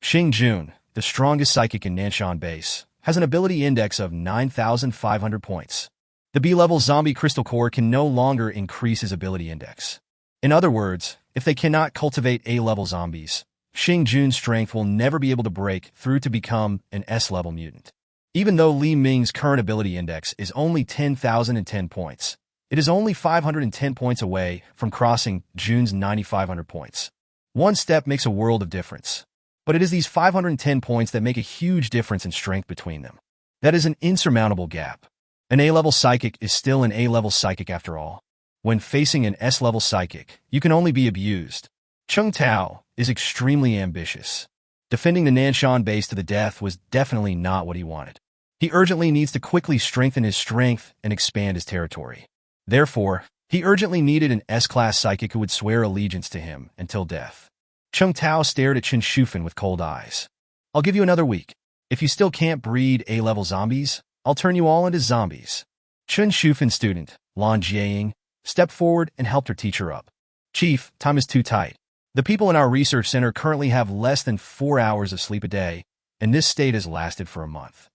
Xing Jun, the strongest psychic in Nanson base, has an ability index of 9,500 points. The B-level zombie crystal core can no longer increase his ability index. In other words, if they cannot cultivate A-level zombies, Xing Jun's strength will never be able to break through to become an S-level mutant. Even though Li Ming's current ability index is only 10,010 points, it is only 510 points away from crossing Jun's 9,500 points. One step makes a world of difference. But it is these 510 points that make a huge difference in strength between them. That is an insurmountable gap. An A-level psychic is still an A-level psychic after all. When facing an S-level psychic, you can only be abused. Chung Tao is extremely ambitious. Defending the Nanson base to the death was definitely not what he wanted. He urgently needs to quickly strengthen his strength and expand his territory. Therefore, he urgently needed an S-class psychic who would swear allegiance to him until death. Chung Tao stared at Chen Shufan with cold eyes. I'll give you another week. If you still can't breed A-level zombies, I'll turn you all into zombies. Chen Shufan's student, Lan Jiaying, stepped forward and helped her teacher up. Chief, time is too tight. The people in our research center currently have less than 4 hours of sleep a day, and this state has lasted for a month.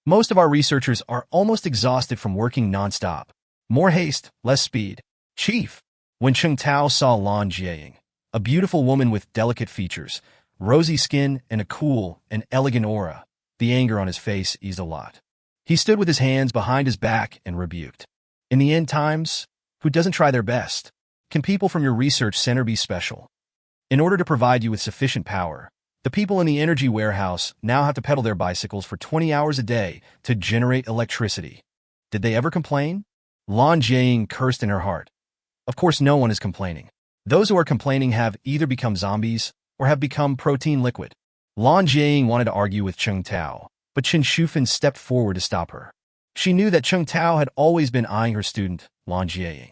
Most of our researchers are almost exhausted from working nonstop. More haste, less speed. Chief. When Chung Tao saw Lan Jiaying, a beautiful woman with delicate features, rosy skin, and a cool and elegant aura, the anger on his face eased a lot. He stood with his hands behind his back and rebuked. In the end times, who doesn't try their best? Can people from your research center be special? In order to provide you with sufficient power, the people in the energy warehouse now have to pedal their bicycles for 20 hours a day to generate electricity. Did they ever complain? Lan Jiaying cursed in her heart. Of course no one is complaining. Those who are complaining have either become zombies or have become protein liquid. Lan Jiaying wanted to argue with Chung Tao, but Chen Shufan stepped forward to stop her. She knew that Chung Tao had always been eyeing her student, Lan Jiaying.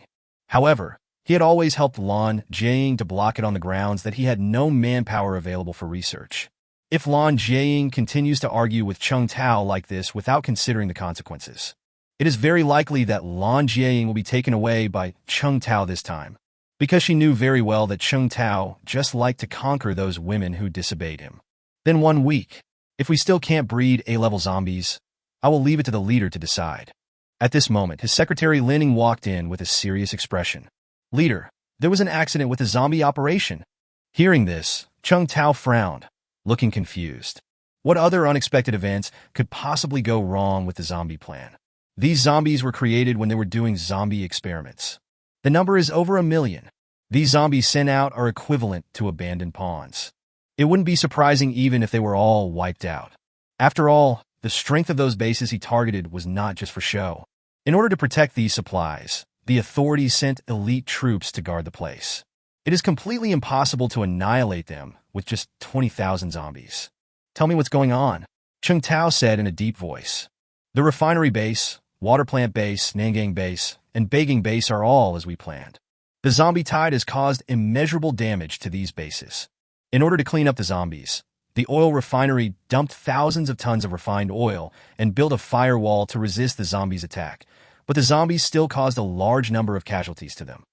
However, he had always helped Lan Jiaying to block it on the grounds that he had no manpower available for research. If Lan Jiaying continues to argue with Chung Tao like this without considering the consequences, it is very likely that Lan Jiaying will be taken away by Chung Tao this time, because she knew very well that Chung Tao just liked to conquer those women who disobeyed him. Then 1 week. If we still can't breed A-level zombies, I will leave it to the leader to decide. At this moment, his secretary Linning walked in with a serious expression. Leader, there was an accident with the zombie operation. Hearing this, Chung Tao frowned, looking confused. What other unexpected events could possibly go wrong with the zombie plan? These zombies were created when they were doing zombie experiments. The number is over 1 million. These zombies sent out are equivalent to abandoned pawns. It wouldn't be surprising even if they were all wiped out. After all, the strength of those bases he targeted was not just for show. In order to protect these supplies, the authorities sent elite troops to guard the place. It is completely impossible to annihilate them with just 20,000 zombies. Tell me what's going on, Chung Tao said in a deep voice. The refinery base, water plant base, Nangang base, and Beijing base are all as we planned. The zombie tide has caused immeasurable damage to these bases. In order to clean up the zombies, the oil refinery dumped thousands of tons of refined oil and built a firewall to resist the zombies' attack, but the zombies still caused a large number of casualties to them.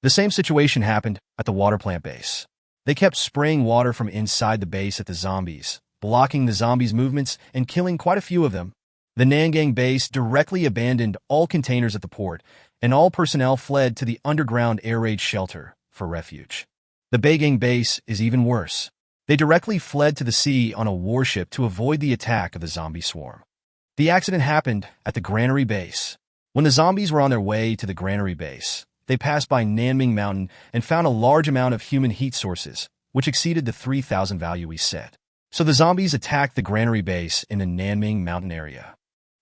The same situation happened at the water plant base. They kept spraying water from inside the base at the zombies, blocking the zombies' movements and killing quite a few of them. The Nangang base directly abandoned all containers at the port, and all personnel fled to the underground air raid shelter for refuge. The Beijing base is even worse. They directly fled to the sea on a warship to avoid the attack of the zombie swarm. The accident happened at the granary base. When the zombies were on their way to the granary base, they passed by Nanming Mountain and found a large amount of human heat sources, which exceeded the 3,000 value we set. So the zombies attacked the granary base in the Nanming Mountain area.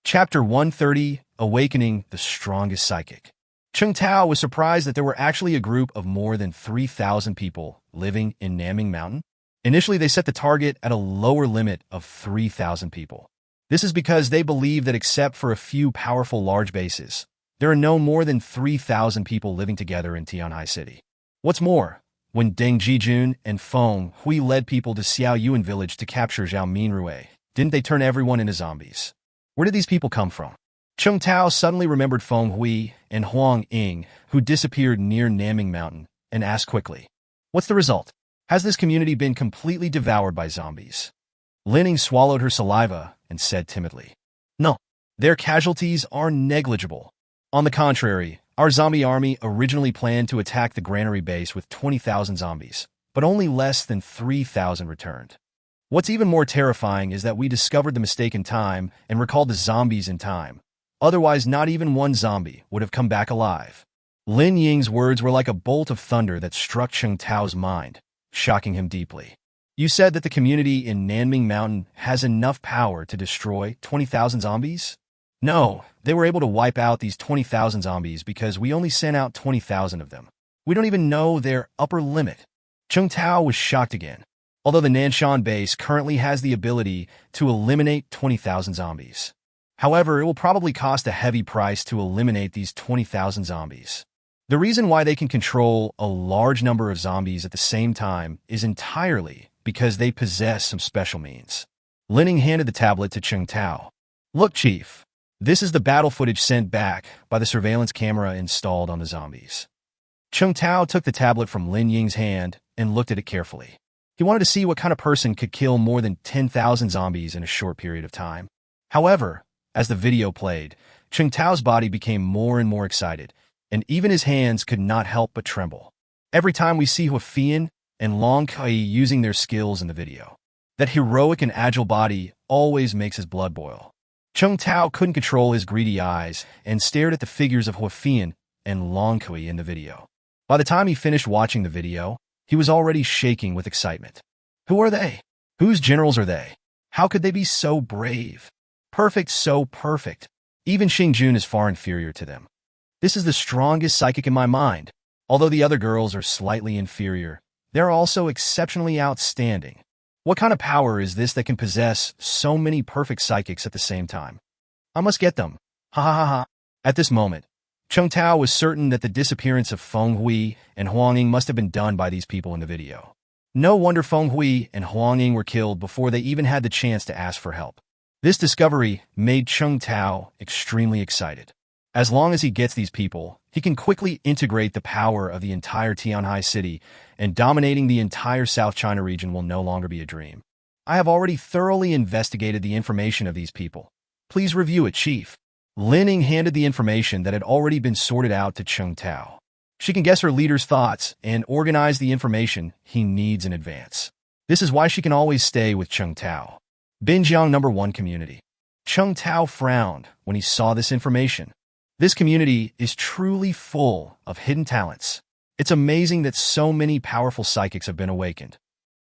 Chapter 130, Awakening the Strongest Psychic. Cheng Tao was surprised that there were actually a group of more than 3,000 people living in Nanming Mountain. Initially, they set the target at a lower limit of 3,000 people. This is because they believe that except for a few powerful large bases, there are no more than 3,000 people living together in Tianhai City. What's more, when Deng Jijun and Feng Hui led people to Xiao Yuan village to capture Zhao Minrui, didn't they turn everyone into zombies? Where did these people come from? Cheng Tao suddenly remembered Feng Hui and Huang Ying, who disappeared near Nanming Mountain, and asked quickly, "What's the result? Has this community been completely devoured by zombies?" Lining swallowed her saliva and said timidly, "No, their casualties are negligible. On the contrary, our zombie army originally planned to attack the granary base with 20,000 zombies, but only less than 3,000 returned. What's even more terrifying is that we discovered the mistake in time and recalled the zombies in time. Otherwise, not even one zombie would have come back alive." Lin Ying's words were like a bolt of thunder that struck Cheng Tao's mind, shocking him deeply. "You said that the community in Nanming Mountain has enough power to destroy 20,000 zombies?" "No, they were able to wipe out these 20,000 zombies because we only sent out 20,000 of them. We don't even know their upper limit." Cheng Tao was shocked again. Although the Nanson base currently has the ability to eliminate 20,000 zombies. However, it will probably cost a heavy price to eliminate these 20,000 zombies. The reason why they can control a large number of zombies at the same time is entirely because they possess some special means. Lining handed the tablet to Cheng Tao. "Look, Chief, this is the battle footage sent back by the surveillance camera installed on the zombies." Cheng Tao took the tablet from Lin Ying's hand and looked at it carefully. He wanted to see what kind of person could kill more than 10,000 zombies in a short period of time. However, as the video played, Cheng Tao's body became more and more excited, and even his hands could not help but tremble. Every time we see Huafian and Long Kai using their skills in the video, that heroic and agile body always makes his blood boil. Cheng Tao couldn't control his greedy eyes and stared at the figures of Huafian and Long Kai in the video. By the time he finished watching the video, he was already shaking with excitement. Who are they? Whose generals are they? How could they be so brave? Perfect, so perfect. Even Xingjun is far inferior to them. This is the strongest psychic in my mind. Although the other girls are slightly inferior, they're also exceptionally outstanding. What kind of power is this that can possess so many perfect psychics at the same time? I must get them. Ha ha ha ha. At this moment, Cheng Tao was certain that the disappearance of Feng Hui and Huang Ying must have been done by these people in the video. No wonder Feng Hui and Huang Ying were killed before they even had the chance to ask for help. This discovery made Cheng Tao extremely excited. As long as he gets these people, he can quickly integrate the power of the entire Tianhai City, and dominating the entire South China region will no longer be a dream. I have already thoroughly investigated the information of these people. Please review it, Chief. Lin Ying handed the information that had already been sorted out to Cheng Tao. She can guess her leader's thoughts and organize the information he needs in advance. This is why she can always stay with Cheng Tao. Binjiang No. 1 Community. Cheng Tao frowned when he saw this information. This community is truly full of hidden talents. It's amazing that so many powerful psychics have been awakened.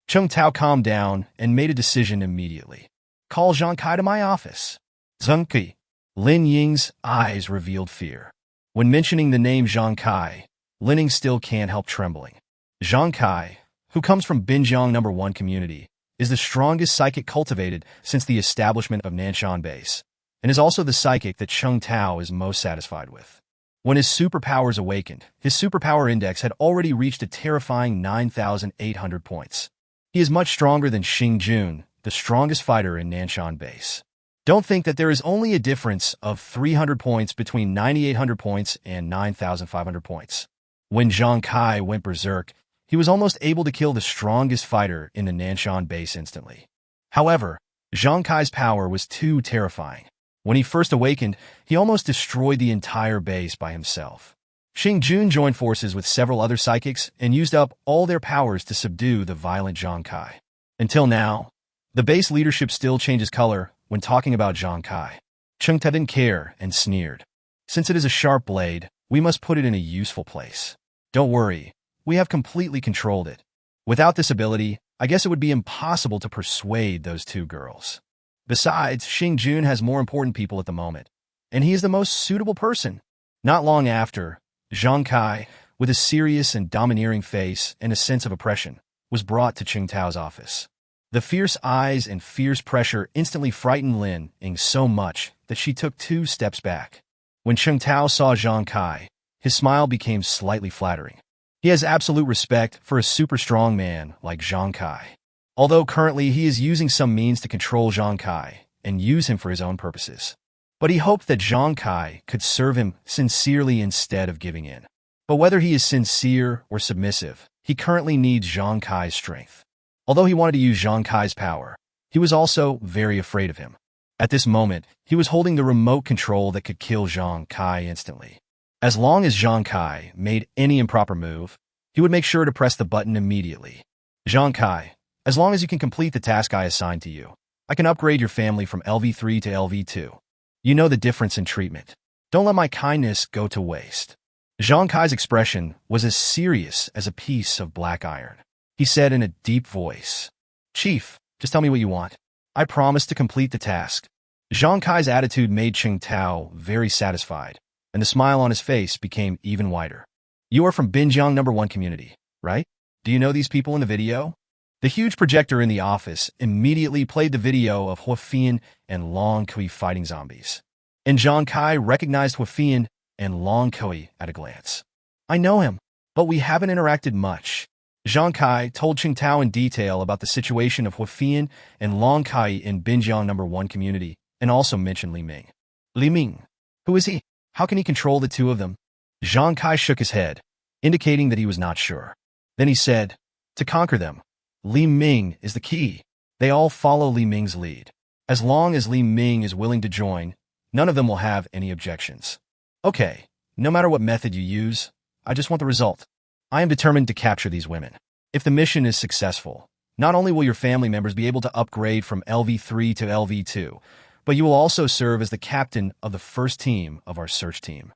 Cheng Tao calmed down and made a decision immediately. Call Zhang Kai to my office. Zhang Kai. Lin Ying's eyes revealed fear. When mentioning the name Zhang Kai, Lin Ying still can't help trembling. Zhang Kai, who comes from Binjiang No. 1 Community, is the strongest psychic cultivated since the establishment of Nanson Base, and is also the psychic that Cheng Tao is most satisfied with. When his superpowers awakened, his superpower index had already reached a terrifying 9,800 points. He is much stronger than Xingjun, the strongest fighter in Nanson Base. Don't think that there is only a difference of 300 points between 9,800 points and 9,500 points. When Zhang Kai went berserk, he was almost able to kill the strongest fighter in the Nanson Base instantly. However, Zhang Kai's power was too terrifying. When he first awakened, he almost destroyed the entire base by himself. Xingjun joined forces with several other psychics and used up all their powers to subdue the violent Zhang Kai. Until now, the base leadership still changes color when talking about Zhang Kai. Cheng Tao didn't care and sneered. Since it is a sharp blade, We must put it in a useful place. Don't worry, we have completely controlled it. Without this ability, I guess it would be impossible to persuade those two girls. Besides, Xingjun has more important people at the moment, and he is the most suitable person. Not long after, Zhang Kai, with a serious and domineering face and a sense of oppression, was brought to Qing Tao's office. The fierce eyes and fierce pressure instantly frightened Lin Ying so much that she took 2 steps back. When Qing Tao saw Zhang Kai, his smile became slightly flattering. He has absolute respect for a super strong man like Zhang Kai. Although currently he is using some means to control Zhang Kai and use him for his own purposes. But he hoped that Zhang Kai could serve him sincerely instead of giving in. But whether he is sincere or submissive, he currently needs Zhang Kai's strength. Although he wanted to use Zhang Kai's power, he was also very afraid of him. At this moment, he was holding the remote control that could kill Zhang Kai instantly. As long as Zhang Kai made any improper move, he would make sure to press the button immediately. Zhang Kai, as long as you can complete the task I assigned to you, I can upgrade your family from LV3 to LV2. You know the difference in treatment. Don't let my kindness go to waste. Zhang Kai's expression was as serious as a piece of black iron. He said in a deep voice, "Chief, just tell me what you want. I promise to complete the task." Zhang Kai's attitude made Qing Tao very satisfied, and the smile on his face became even wider. "You are from Binjiang No. 1 community, right? Do you know these people in the video?" The huge projector in the office immediately played the video of Huafian and Long Kui fighting zombies. And Zhang Kai recognized Huafian and Long Kui at a glance. "I know him, but we haven't interacted much." Zhang Kai told Qing Tao in detail about the situation of Huafian and Long Kui in Binjiang No. 1 community, and also mentioned Li Ming. "Li Ming? Who is he? How can he control the two of them?" Zhang Kai shook his head, indicating that he was not sure. Then he said, "To conquer them, Li Ming is the key. They all follow Li Ming's lead. As long as Li Ming is willing to join, none of them will have any objections." "Okay, no matter what method you use, I just want the result. I am determined to capture these women. If the mission is successful, not only will your family members be able to upgrade from LV3 to LV2, but you will also serve as the captain of the first team of our search team.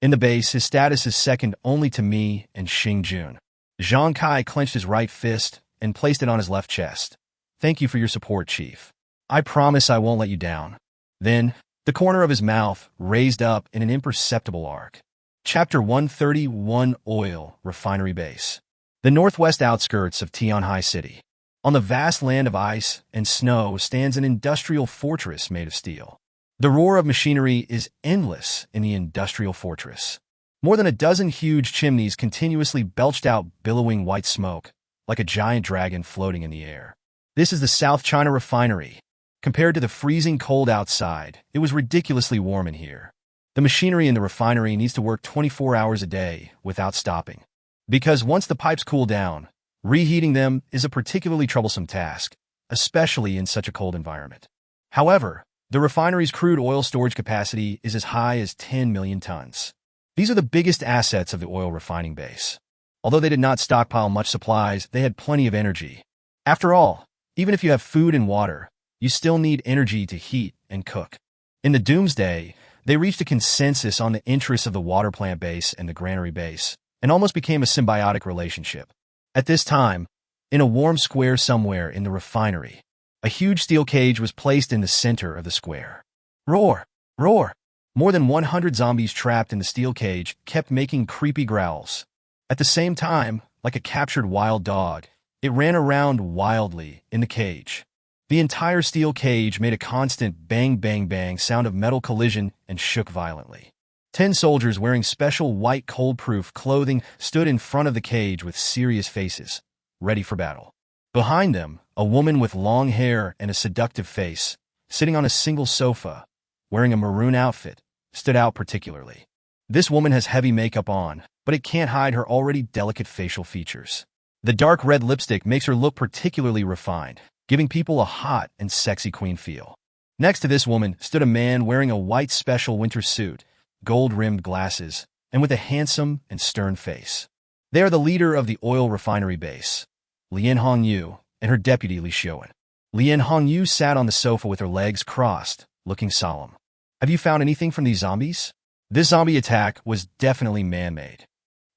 In the base, his status is second only to me and Xingjun." Zhang Kai clenched his right fist and placed it on his left chest. "Thank you for your support, Chief. I promise I won't let you down." Then, the corner of his mouth raised up in an imperceptible arc. Chapter 131, Oil Refinery Base. The northwest outskirts of Tianhai City. On the vast land of ice and snow stands an industrial fortress made of steel. The roar of machinery is endless in the industrial fortress. More than a dozen huge chimneys continuously belched out billowing white smoke, like a giant dragon floating in the air. This is the South China Refinery. Compared to the freezing cold outside, it was ridiculously warm in here. The machinery in the refinery needs to work 24 hours a day without stopping. Because once the pipes cool down, reheating them is a particularly troublesome task, especially in such a cold environment. However, the refinery's crude oil storage capacity is as high as 10 million tons. These are the biggest assets of the oil refining base. Although they did not stockpile much supplies, they had plenty of energy. After all, even if you have food and water, you still need energy to heat and cook. In the doomsday, they reached a consensus on the interests of the water plant base and the granary base, and almost became a symbiotic relationship. At this time, in a warm square somewhere in the refinery, a huge steel cage was placed in the center of the square. Roar! Roar! More than 100 zombies trapped in the steel cage kept making creepy growls. At the same time, like a captured wild dog, it ran around wildly in the cage. The entire steel cage made a constant bang-bang-bang sound of metal collision and shook violently. 10 soldiers wearing special white cold-proof clothing stood in front of the cage with serious faces, ready for battle. Behind them, a woman with long hair and a seductive face, sitting on a single sofa, wearing a maroon outfit, stood out particularly. This woman has heavy makeup on, but it can't hide her already delicate facial features. The dark red lipstick makes her look particularly refined, giving people a hot and sexy queen feel. Next to this woman stood a man wearing a white special winter suit, gold-rimmed glasses, and with a handsome and stern face. They are the leader of the oil refinery base, Lian Hongyu, and her deputy Li Xiuan. Lian Hongyu sat on the sofa with her legs crossed, looking solemn. "Have you found anything from these zombies?" This zombie attack was definitely man-made.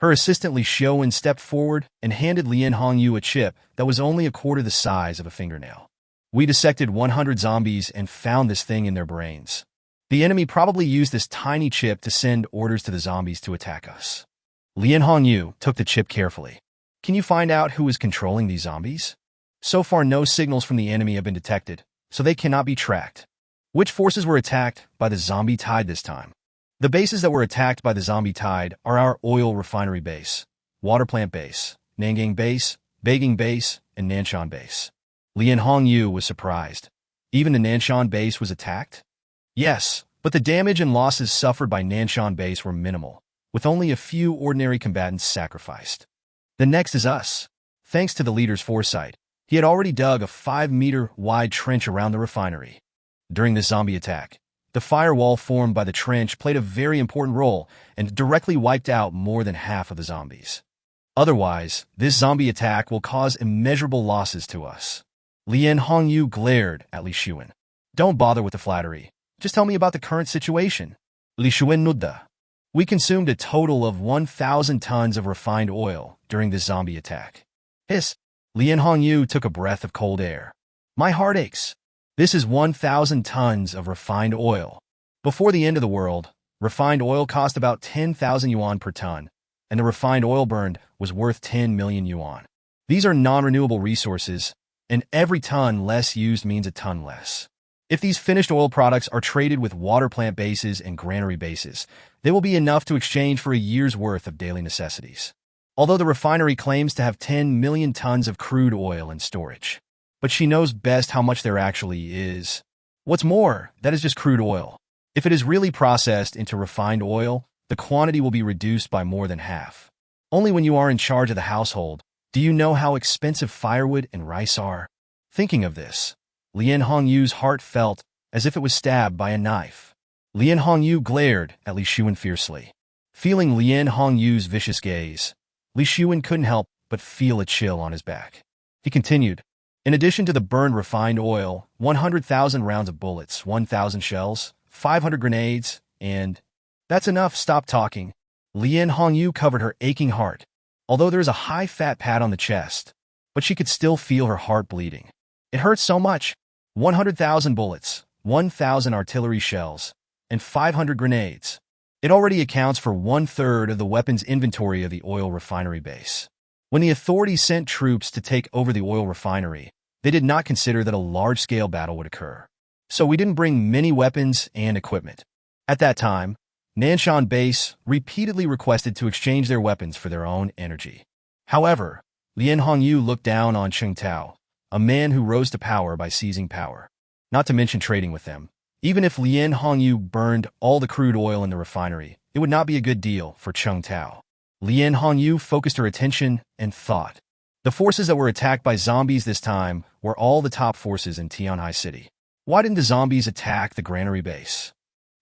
Her assistant Li Xiaowen stepped forward and handed Lian Hongyu a chip that was only a quarter the size of a fingernail. We dissected 100 zombies and found this thing in their brains. The enemy probably used this tiny chip to send orders to the zombies to attack us. Lian Hongyu took the chip carefully. Can you find out who is controlling these zombies? So far, no signals from the enemy have been detected, so they cannot be tracked. Which forces were attacked by the zombie tide this time? The bases that were attacked by the zombie tide are our oil refinery base, water plant base, Nangang base, Beijing base, and Nanson base. Lian Hongyu was surprised. Even the Nanson base was attacked? Yes, but the damage and losses suffered by Nanson base were minimal, with only a few ordinary combatants sacrificed. The next is us. Thanks to the leader's foresight, he had already dug a 5-meter-wide trench around the refinery. During this zombie attack, the firewall formed by the trench played a very important role and directly wiped out more than half of the zombies. Otherwise, this zombie attack will cause immeasurable losses to us. Lian Hongyu glared at Li Xiaowen. Don't bother with the flattery. Just tell me about the current situation. Li Xiaowen nudda. We consumed a total of 1,000 tons of refined oil during this zombie attack. Hiss. Lian Hongyu took a breath of cold air. My heart aches. This is 1,000 tons of refined oil. Before the end of the world, refined oil cost about 10,000 yuan per ton, and the refined oil burned was worth 10 million yuan. These are non-renewable resources, and every ton less used means a ton less. If these finished oil products are traded with water plant bases and granary bases, they will be enough to exchange for a year's worth of daily necessities. Although the refinery claims to have 10 million tons of crude oil in storage. But she knows best how much there actually is. What's more, that is just crude oil. If it is really processed into refined oil, the quantity will be reduced by more than half. Only when you are in charge of the household do you know how expensive firewood and rice are. Thinking of this, Lian Hongyu's heart felt as if it was stabbed by a knife. Lian Hongyu glared at Li Xiaowen fiercely. Feeling Lian Hongyu's vicious gaze, Li Xiaowen couldn't help but feel a chill on his back. He continued, in addition to the burned refined oil, 100,000 rounds of bullets, 1,000 shells, 500 grenades, and... That's enough, stop talking. Lian Hongyu covered her aching heart, although there is a high fat pad on the chest, but she could still feel her heart bleeding. It hurts so much. 100,000 bullets, 1,000 artillery shells, and 500 grenades. It already accounts for 1/3 of the weapons inventory of the oil refinery base. When the authorities sent troops to take over the oil refinery, they did not consider that a large-scale battle would occur. So we didn't bring many weapons and equipment. At that time, Nanson base repeatedly requested to exchange their weapons for their own energy. However, Lian Hongyu looked down on Cheng Tao, a man who rose to power by seizing power, not to mention trading with them. Even if Lian Hongyu burned all the crude oil in the refinery, it would not be a good deal for Cheng Tao. Lian Hongyu focused her attention and thought. The forces that were attacked by zombies this time were all the top forces in Tianhai City. Why didn't the zombies attack the granary base?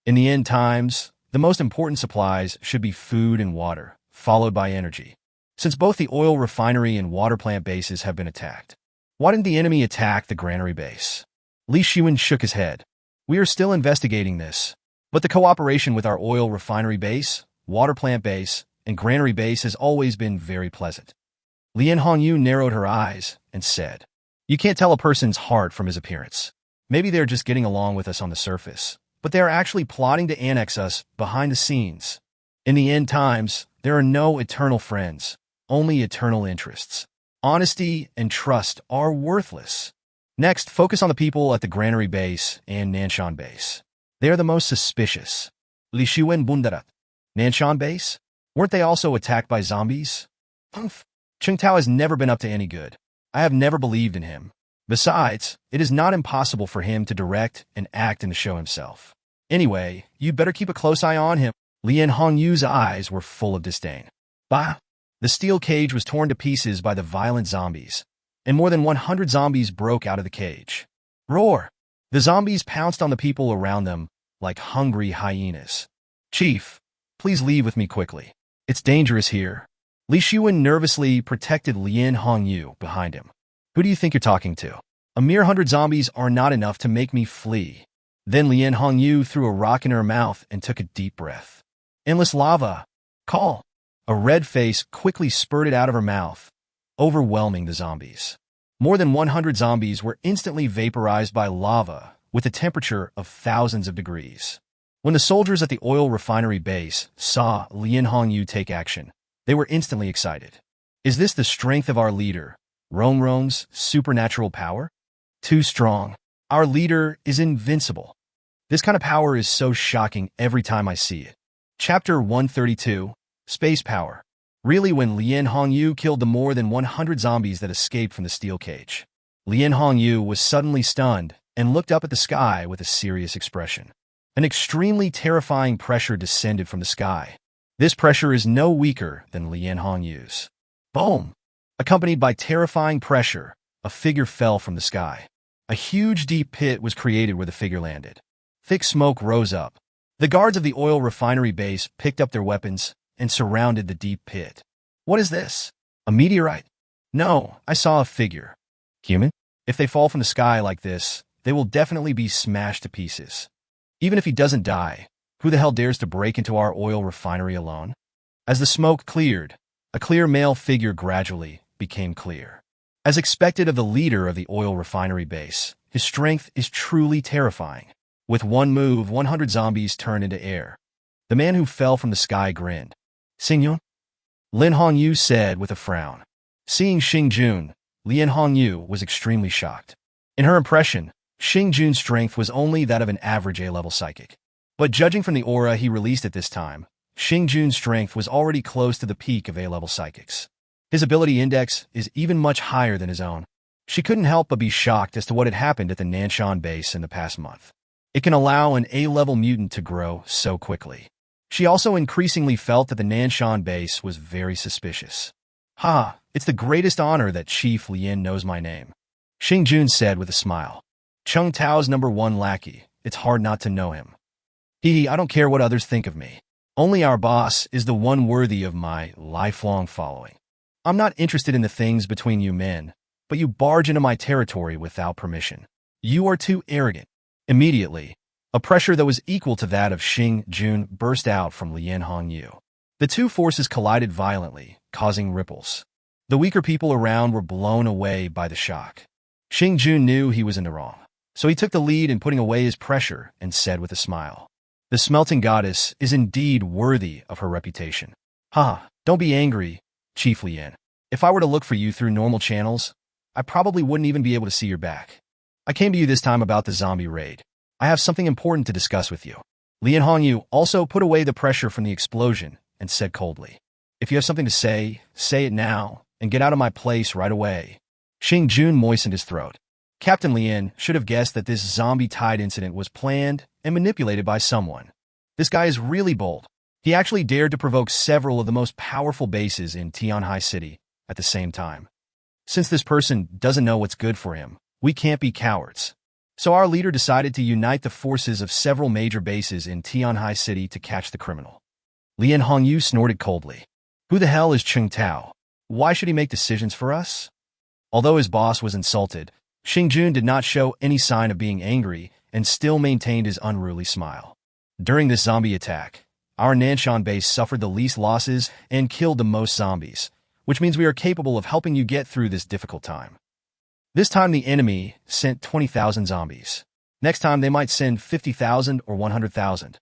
In the end times, the most important supplies should be food and water, followed by energy. Since both the oil refinery and water plant bases have been attacked, why didn't the enemy attack the granary base? Li Xiaowen shook his head. We are still investigating this, but the cooperation with our oil refinery base, water plant base, and granary base has always been very pleasant. Lian Hongyu narrowed her eyes and said, you can't tell a person's heart from his appearance. Maybe they're just getting along with us on the surface, but they are actually plotting to annex us behind the scenes. In the end times, there are no eternal friends, only eternal interests. Honesty and trust are worthless. Next, focus on the people at the granary base and Nanson base. They are the most suspicious. Li Xiaowen bundarat. Nanson base? Weren't they also attacked by zombies? Humph. Cheng Tao has never been up to any good. I have never believed in him. Besides, it is not impossible for him to direct and act in the show himself. Anyway, you'd better keep a close eye on him. Lian Hongyu's eyes were full of disdain. Bah! The steel cage was torn to pieces by the violent zombies, and more than 100 zombies broke out of the cage. Roar! The zombies pounced on the people around them like hungry hyenas. Chief, please leave with me quickly. It's dangerous here. Li Xiaowen nervously protected Lian Hongyu behind him. Who do you think you're talking to? A mere 100 zombies are not enough to make me flee. Then Lian Hongyu threw a rock in her mouth and took a deep breath. Endless lava. Call. A red face quickly spurted out of her mouth, overwhelming the zombies. More than 100 zombies were instantly vaporized by lava with a temperature of thousands of degrees. When the soldiers at the oil refinery base saw Lien Hongyu take action, they were instantly excited. Is this the strength of our leader, Rongrong's supernatural power? Too strong. Our leader is invincible. This kind of power is so shocking every time I see it. Chapter 132, Space Power. Really, when Lien Hongyu killed the more than 100 zombies that escaped from the steel cage, Lien Hongyu was suddenly stunned and looked up at the sky with a serious expression. An extremely terrifying pressure descended from the sky. This pressure is no weaker than Lien Hongyu's. Boom! Accompanied by terrifying pressure, a figure fell from the sky. A huge deep pit was created where the figure landed. Thick smoke rose up. The guards of the oil refinery base picked up their weapons and surrounded the deep pit. What is this? A meteorite? No, I saw a figure. Human? If they fall from the sky like this, they will definitely be smashed to pieces. Even if he doesn't die, who the hell dares to break into our oil refinery alone? As the smoke cleared, a clear male figure gradually became clear. As expected of the leader of the oil refinery base, his strength is truly terrifying. With one move, 100 zombies turned into air. The man who fell from the sky grinned. Xingyun? Lin Hongyu said with a frown. Seeing Xingjun, Lien Hongyu was extremely shocked. In her impression, Xingjun's strength was only that of an average A-level psychic. But judging from the aura he released at this time, Xingjun's strength was already close to the peak of A-level psychics. His ability index is even much higher than his own. She couldn't help but be shocked as to what had happened at the Nanson base in the past month. It can allow an A-level mutant to grow so quickly. She also increasingly felt that the Nanson base was very suspicious. It's the greatest honor that Chief Lien knows my name, Xingjun said with a smile. Chung Tao's #1 lackey, it's hard not to know him. I don't care what others think of me. Only our boss is the one worthy of my lifelong following. I'm not interested in the things between you men, but you barge into my territory without permission. You are too arrogant. Immediately, a pressure that was equal to that of Xingjun burst out from Lien Hongyu. The two forces collided violently, causing ripples. The weaker people around were blown away by the shock. Xingjun knew he was in the wrong, so he took the lead in putting away his pressure and said with a smile, the smelting goddess is indeed worthy of her reputation. Don't be angry, Chief Lien. If I were to look for you through normal channels, I probably wouldn't even be able to see your back. I came to you this time about the zombie raid. I have something important to discuss with you. Lien Hongyu also put away the pressure from the explosion and said coldly, if you have something to say it now and get out of my place right away. Xingjun moistened his throat. Captain Lien should have guessed that this zombie-tied incident was planned and manipulated by someone. This guy is really bold. He actually dared to provoke several of the most powerful bases in Tianhai City at the same time. Since this person doesn't know what's good for him, we can't be cowards. So our leader decided to unite the forces of several major bases in Tianhai City to catch the criminal. Lien Hongyu snorted coldly. Who the hell is Chung Tao? Why should he make decisions for us? Although his boss was insulted, Xingjun did not show any sign of being angry and still maintained his unruly smile. During this zombie attack, our Nanson base suffered the least losses and killed the most zombies, which means we are capable of helping you get through this difficult time. This time the enemy sent 20,000 zombies. Next time they might send 50,000 or 100,000.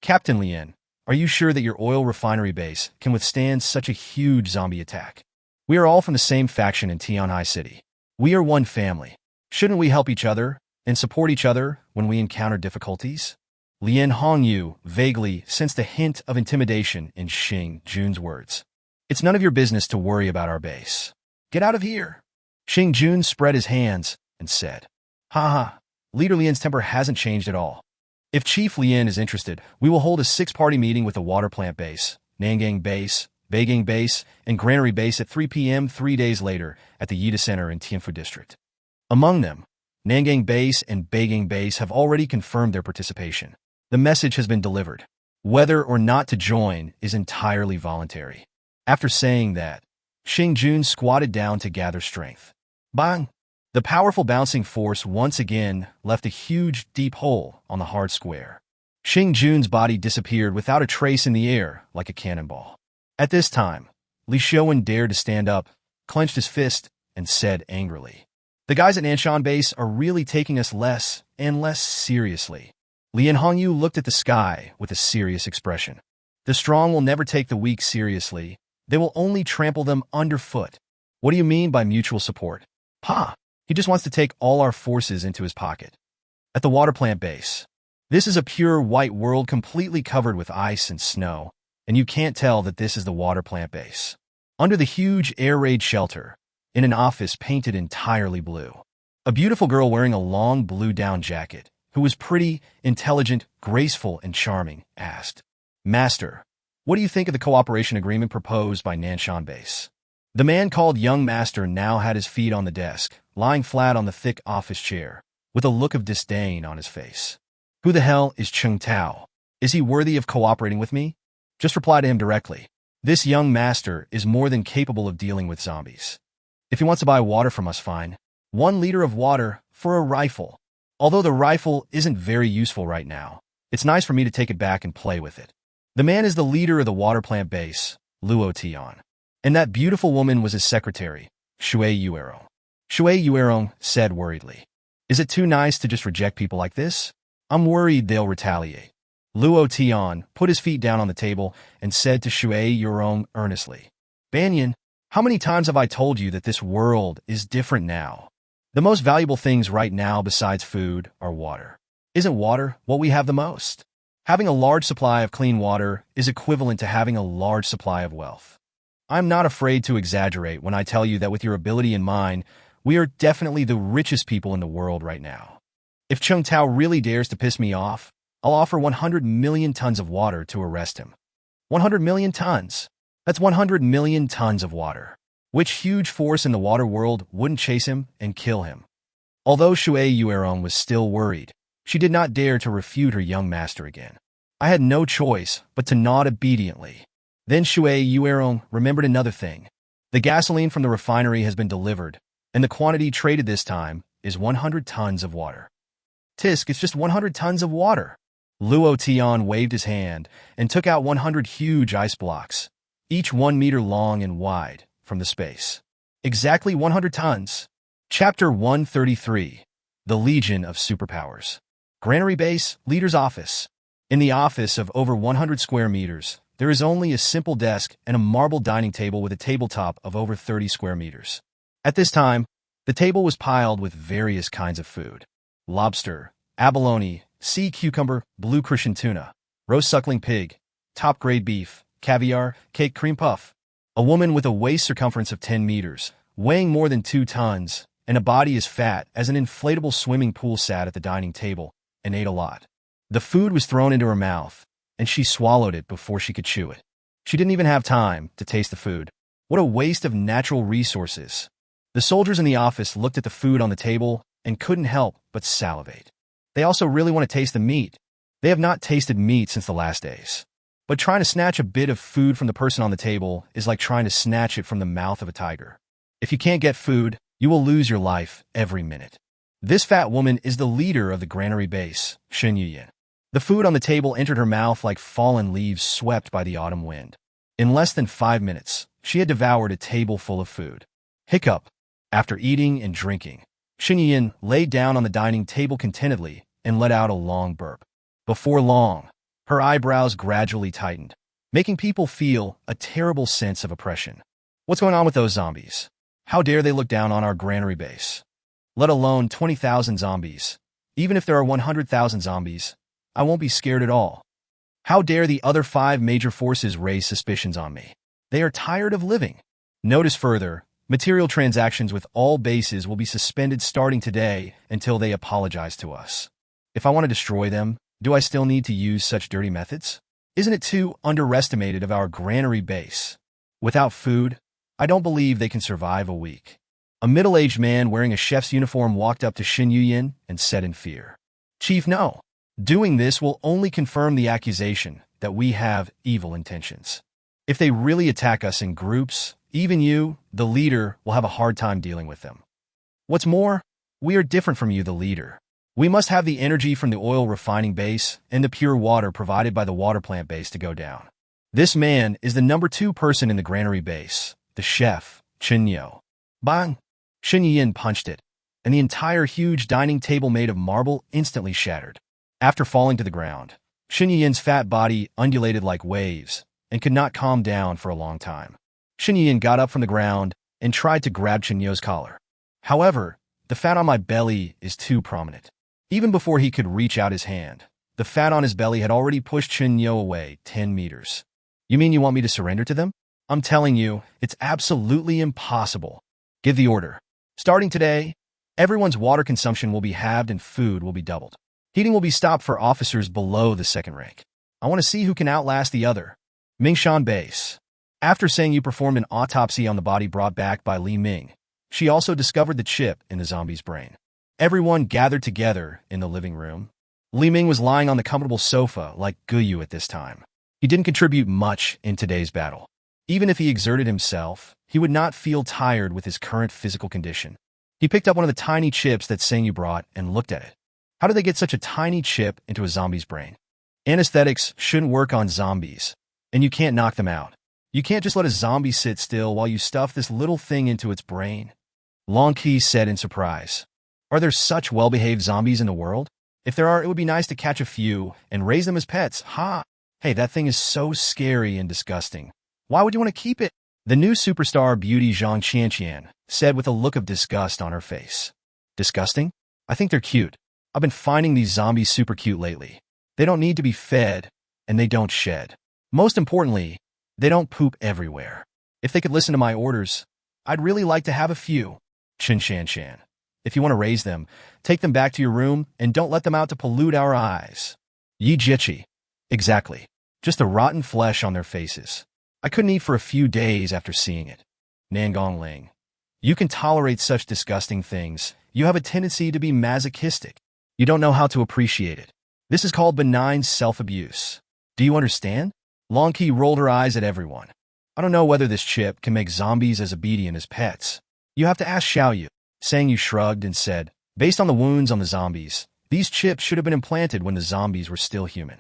Captain Lien, are you sure that your oil refinery base can withstand such a huge zombie attack? We are all from the same faction in Tianhai City. We are one family. Shouldn't we help each other and support each other when we encounter difficulties? Lien Hongyu vaguely sensed a hint of intimidation in Xingjun's words. It's none of your business to worry about our base. Get out of here. Xingjun spread his hands and said, Leader Lien's temper hasn't changed at all. If Chief Lien is interested, we will hold a 6-party meeting with the water plant base, Nangang base, Beijing base, and Granary base at 3 p.m. 3 days later at the Yida Center in Tianfu District. Among them, Nangang base and Beijing base have already confirmed their participation. The message has been delivered. Whether or not to join is entirely voluntary. After saying that, Xingjun squatted down to gather strength. Bang! The powerful bouncing force once again left a huge, deep hole on the hard square. Xing Jun's body disappeared without a trace in the air like a cannonball. At this time, Li Xiaowen dared to stand up, clenched his fist, and said angrily, "The guys at Nanson base are really taking us less and less seriously." Lian Hongyu looked at the sky with a serious expression. "The strong will never take the weak seriously. They will only trample them underfoot." "What do you mean by mutual support?" "Ha! He just wants to take all our forces into his pocket." At the water plant base. This is a pure white world completely covered with ice and snow, and you can't tell that this is the water plant base. Under the huge air raid shelter, in an office painted entirely blue, a beautiful girl wearing a long blue down jacket, who was pretty, intelligent, graceful, and charming, asked, "Master, what do you think of the cooperation agreement proposed by Nanson base?" The man called Young Master now had his feet on the desk, lying flat on the thick office chair, with a look of disdain on his face. "Who the hell is Cheng Tao? Is he worthy of cooperating with me? Just reply to him directly. This young master is more than capable of dealing with zombies. If he wants to buy water from us, fine. 1 liter of water for a rifle. Although the rifle isn't very useful right now, it's nice for me to take it back and play with it." The man is the leader of the water plant base, Luo Tian. And that beautiful woman was his secretary, Shui Yuerong. Shui Yuerong said worriedly, "Is it too nice to just reject people like this? I'm worried they'll retaliate." Luo Tian put his feet down on the table and said to Shui Yuerong earnestly, "Banyan, how many times have I told you that this world is different now? The most valuable things right now besides food are water. Isn't water what we have the most? Having a large supply of clean water is equivalent to having a large supply of wealth. I'm not afraid to exaggerate when I tell you that with your ability in mind, we are definitely the richest people in the world right now. If Cheng Tao really dares to piss me off, I'll offer 100 million tons of water to arrest him." 100 million tons? That's 100 million tons of water. Which huge force in the water world wouldn't chase him and kill him? Although Shui Yuerong was still worried, she did not dare to refute her young master again. I had no choice but to nod obediently. Then Shui Yuerong remembered another thing. The gasoline from the refinery has been delivered, and the quantity traded this time is 100 tons of water. Tisk, it's just 100 tons of water. Luo Tian waved his hand and took out 100 huge ice blocks, each 1 meter long and wide, from the space. Exactly 100 tons. Chapter 133. The Legion of Superpowers. Granary Base, Leader's Office. In the office of over 100 square meters, there is only a simple desk and a marble dining table with a tabletop of over 30 square meters. At this time, the table was piled with various kinds of food. Lobster, abalone, sea cucumber, blue Crucian tuna, roast suckling pig, top-grade beef, caviar, cake cream puff. A woman with a waist circumference of 10 meters, weighing more than 2 tons, and a body as fat as an inflatable swimming pool sat at the dining table and ate a lot. The food was thrown into her mouth, and she swallowed it before she could chew it. She didn't even have time to taste the food. What a waste of natural resources. The soldiers in the office looked at the food on the table and couldn't help but salivate. They also really want to taste the meat. They have not tasted meat since the last days. But trying to snatch a bit of food from the person on the table is like trying to snatch it from the mouth of a tiger. If you can't get food, you will lose your life every minute. This fat woman is the leader of the granary base, Shen Yuyin. The food on the table entered her mouth like fallen leaves swept by the autumn wind. In less than 5 minutes, she had devoured a table full of food. Hiccup. After eating and drinking, Shen Yuyin laid down on the dining table contentedly and let out a long burp. Before long, her eyebrows gradually tightened, making people feel a terrible sense of oppression. What's going on with those zombies? How dare they look down on our granary base? Let alone 20,000 zombies. Even if there are 100,000 zombies, I won't be scared at all. How dare the other 5 major forces raise suspicions on me? They are tired of living. Notice further, material transactions with all bases will be suspended starting today until they apologize to us. If I want to destroy them, do I still need to use such dirty methods? Isn't it too underestimated of our granary base? Without food, I don't believe they can survive a week. A middle-aged man wearing a chef's uniform walked up to Shen Yuyin and said in fear, "Chief, no. Doing this will only confirm the accusation that we have evil intentions. If they really attack us in groups, even you, the leader, will have a hard time dealing with them. What's more, we are different from you, the leader. We must have the energy from the oil refining base and the pure water provided by the water plant base to go down. This man is the number 2 person in the granary base, the chef, Chen Yo. Bang! Shen Yin punched it, and the entire huge dining table made of marble instantly shattered. After falling to the ground, Shen Yin's fat body undulated like waves and could not calm down for a long time. Shen Yin got up from the ground and tried to grab Chen Yo's collar. However, the fat on my belly is too prominent. Even before he could reach out his hand, the fat on his belly had already pushed Chen Yo away 10 meters. You mean you want me to surrender to them? I'm telling you, it's absolutely impossible. Give the order. Starting today, everyone's water consumption will be halved and food will be doubled. Heating will be stopped for officers below the second rank. I want to see who can outlast the other. Mingshan Base. After saying you performed an autopsy on the body brought back by Li Ming, she also discovered the chip in the zombie's brain. Everyone gathered together in the living room. Li Ming was lying on the comfortable sofa like Guyu at this time. He didn't contribute much in today's battle. Even if he exerted himself, he would not feel tired with his current physical condition. He picked up one of the tiny chips that Sangyu brought and looked at it. How did they get such a tiny chip into a zombie's brain? Anesthetics shouldn't work on zombies, and you can't knock them out. You can't just let a zombie sit still while you stuff this little thing into its brain. Long Qi said in surprise. Are there such well-behaved zombies in the world? If there are, it would be nice to catch a few and raise them as pets. Ha! Hey, that thing is so scary and disgusting. Why would you want to keep it? The new superstar beauty Zhang Qianqian said with a look of disgust on her face. Disgusting? I think they're cute. I've been finding these zombies super cute lately. They don't need to be fed, and they don't shed. Most importantly, they don't poop everywhere. If they could listen to my orders, I'd really like to have a few. Chen Shanshan. If you want to raise them, take them back to your room and don't let them out to pollute our eyes. Yi Jichi. Exactly. Just the rotten flesh on their faces. I couldn't eat for a few days after seeing it. Nangong Ling. You can tolerate such disgusting things. You have a tendency to be masochistic. You don't know how to appreciate it. This is called benign self-abuse. Do you understand? Long Qi rolled her eyes at everyone. I don't know whether this chip can make zombies as obedient as pets. You have to ask Xiaoyu. Sangyu shrugged and said, based on the wounds on the zombies, these chips should have been implanted when the zombies were still human.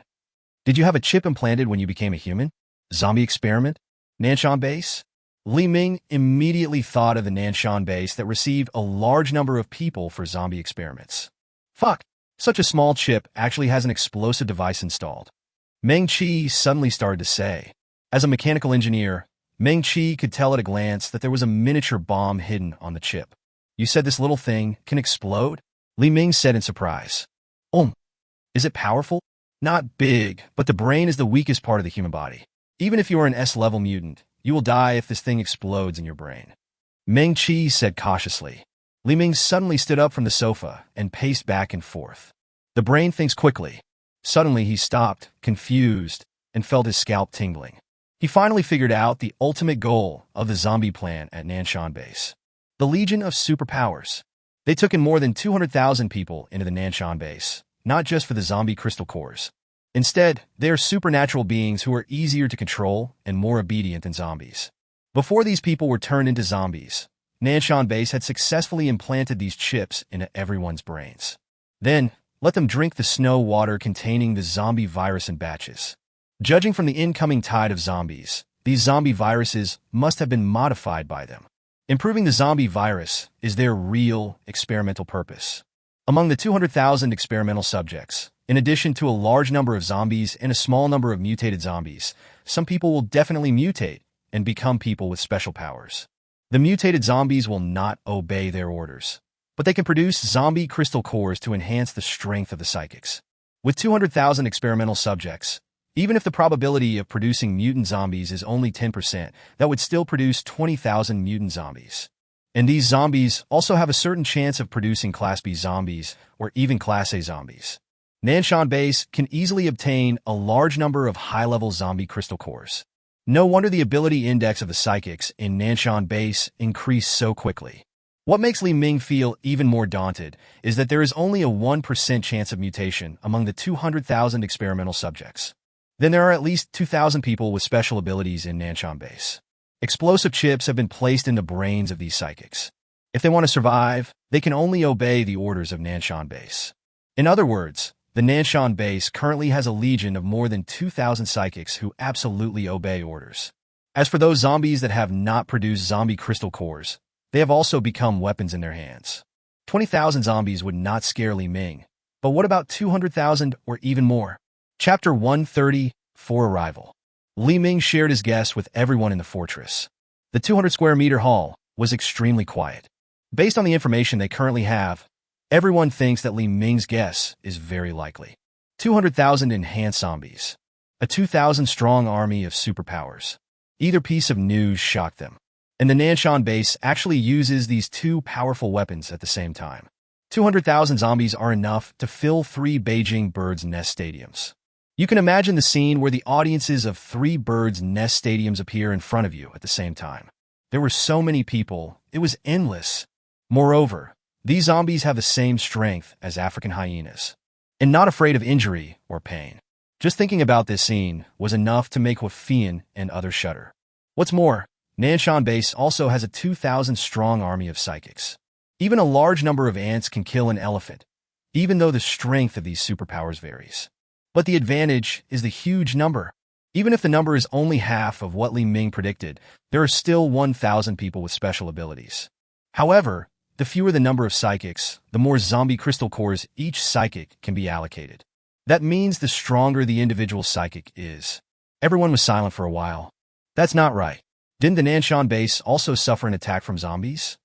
Did you have a chip implanted when you became a human? Zombie experiment? Nanson base? Li Ming immediately thought of the Nanson base that received a large number of people for zombie experiments. Fuck, such a small chip actually has an explosive device installed. Meng Qi suddenly started to say. As a mechanical engineer, Meng Qi could tell at a glance that there was a miniature bomb hidden on the chip. You said this little thing can explode? Li Ming said in surprise. Is it powerful? Not big, but the brain is the weakest part of the human body. Even if you are an S-level mutant, you will die if this thing explodes in your brain. Meng Qi said cautiously. Li Ming suddenly stood up from the sofa and paced back and forth. The brain thinks quickly. Suddenly he stopped, confused, and felt his scalp tingling. He finally figured out the ultimate goal of the zombie plan at Nanson Base. The Legion of Superpowers. They took in more than 200,000 people into the Nanson Base, not just for the zombie crystal cores. Instead, they are supernatural beings who are easier to control and more obedient than zombies. Before these people were turned into zombies, Nanson Base had successfully implanted these chips into everyone's brains. Then, let them drink the snow water containing the zombie virus in batches. Judging from the incoming tide of zombies, these zombie viruses must have been modified by them. Improving the zombie virus is their real experimental purpose. Among the 200,000 experimental subjects, in addition to a large number of zombies and a small number of mutated zombies, some people will definitely mutate and become people with special powers. The mutated zombies will not obey their orders, but they can produce zombie crystal cores to enhance the strength of the psychics. With 200,000 experimental subjects, even if the probability of producing mutant zombies is only 10%, that would still produce 20,000 mutant zombies. And these zombies also have a certain chance of producing Class B zombies or even Class A zombies. Nanson Base can easily obtain a large number of high-level zombie crystal cores. No wonder the ability index of the psychics in Nanson Base increased so quickly. What makes Li Ming feel even more daunted is that there is only a 1% chance of mutation among the 200,000 experimental subjects. Then there are at least 2,000 people with special abilities in Nanson Base. Explosive chips have been placed in the brains of these psychics. If they want to survive, they can only obey the orders of Nanson Base. In other words, the Nanson base currently has a legion of more than 2,000 psychics who absolutely obey orders. As for those zombies that have not produced zombie crystal cores, they have also become weapons in their hands. 20,000 zombies would not scare Li Ming, but what about 200,000 or even more? Chapter 130, For Arrival. Li Ming shared his guess with everyone in the fortress. The 200-square-meter hall was extremely quiet. Based on the information they currently have, everyone thinks that Li Ming's guess is very likely. 200,000 enhanced zombies. A 2,000-strong army of superpowers. Either piece of news shocked them. And the Nanson base actually uses these two powerful weapons at the same time. 200,000 zombies are enough to fill 3 Beijing Birds' Nest stadiums. You can imagine the scene where the audiences of 3 Birds' Nest stadiums appear in front of you at the same time. There were so many people, it was endless. Moreover, these zombies have the same strength as African hyenas, and not afraid of injury or pain. Just thinking about this scene was enough to make Huafian and others shudder. What's more, Nanson base also has a 2,000-strong army of psychics. Even a large number of ants can kill an elephant, even though the strength of these superpowers varies. But the advantage is the huge number. Even if the number is only half of what Li Ming predicted, there are still 1,000 people with special abilities. However, the fewer the number of psychics, the more zombie crystal cores each psychic can be allocated. That means the stronger the individual psychic is. Everyone was silent for a while. That's not right. Didn't the Nanson base also suffer an attack from zombies?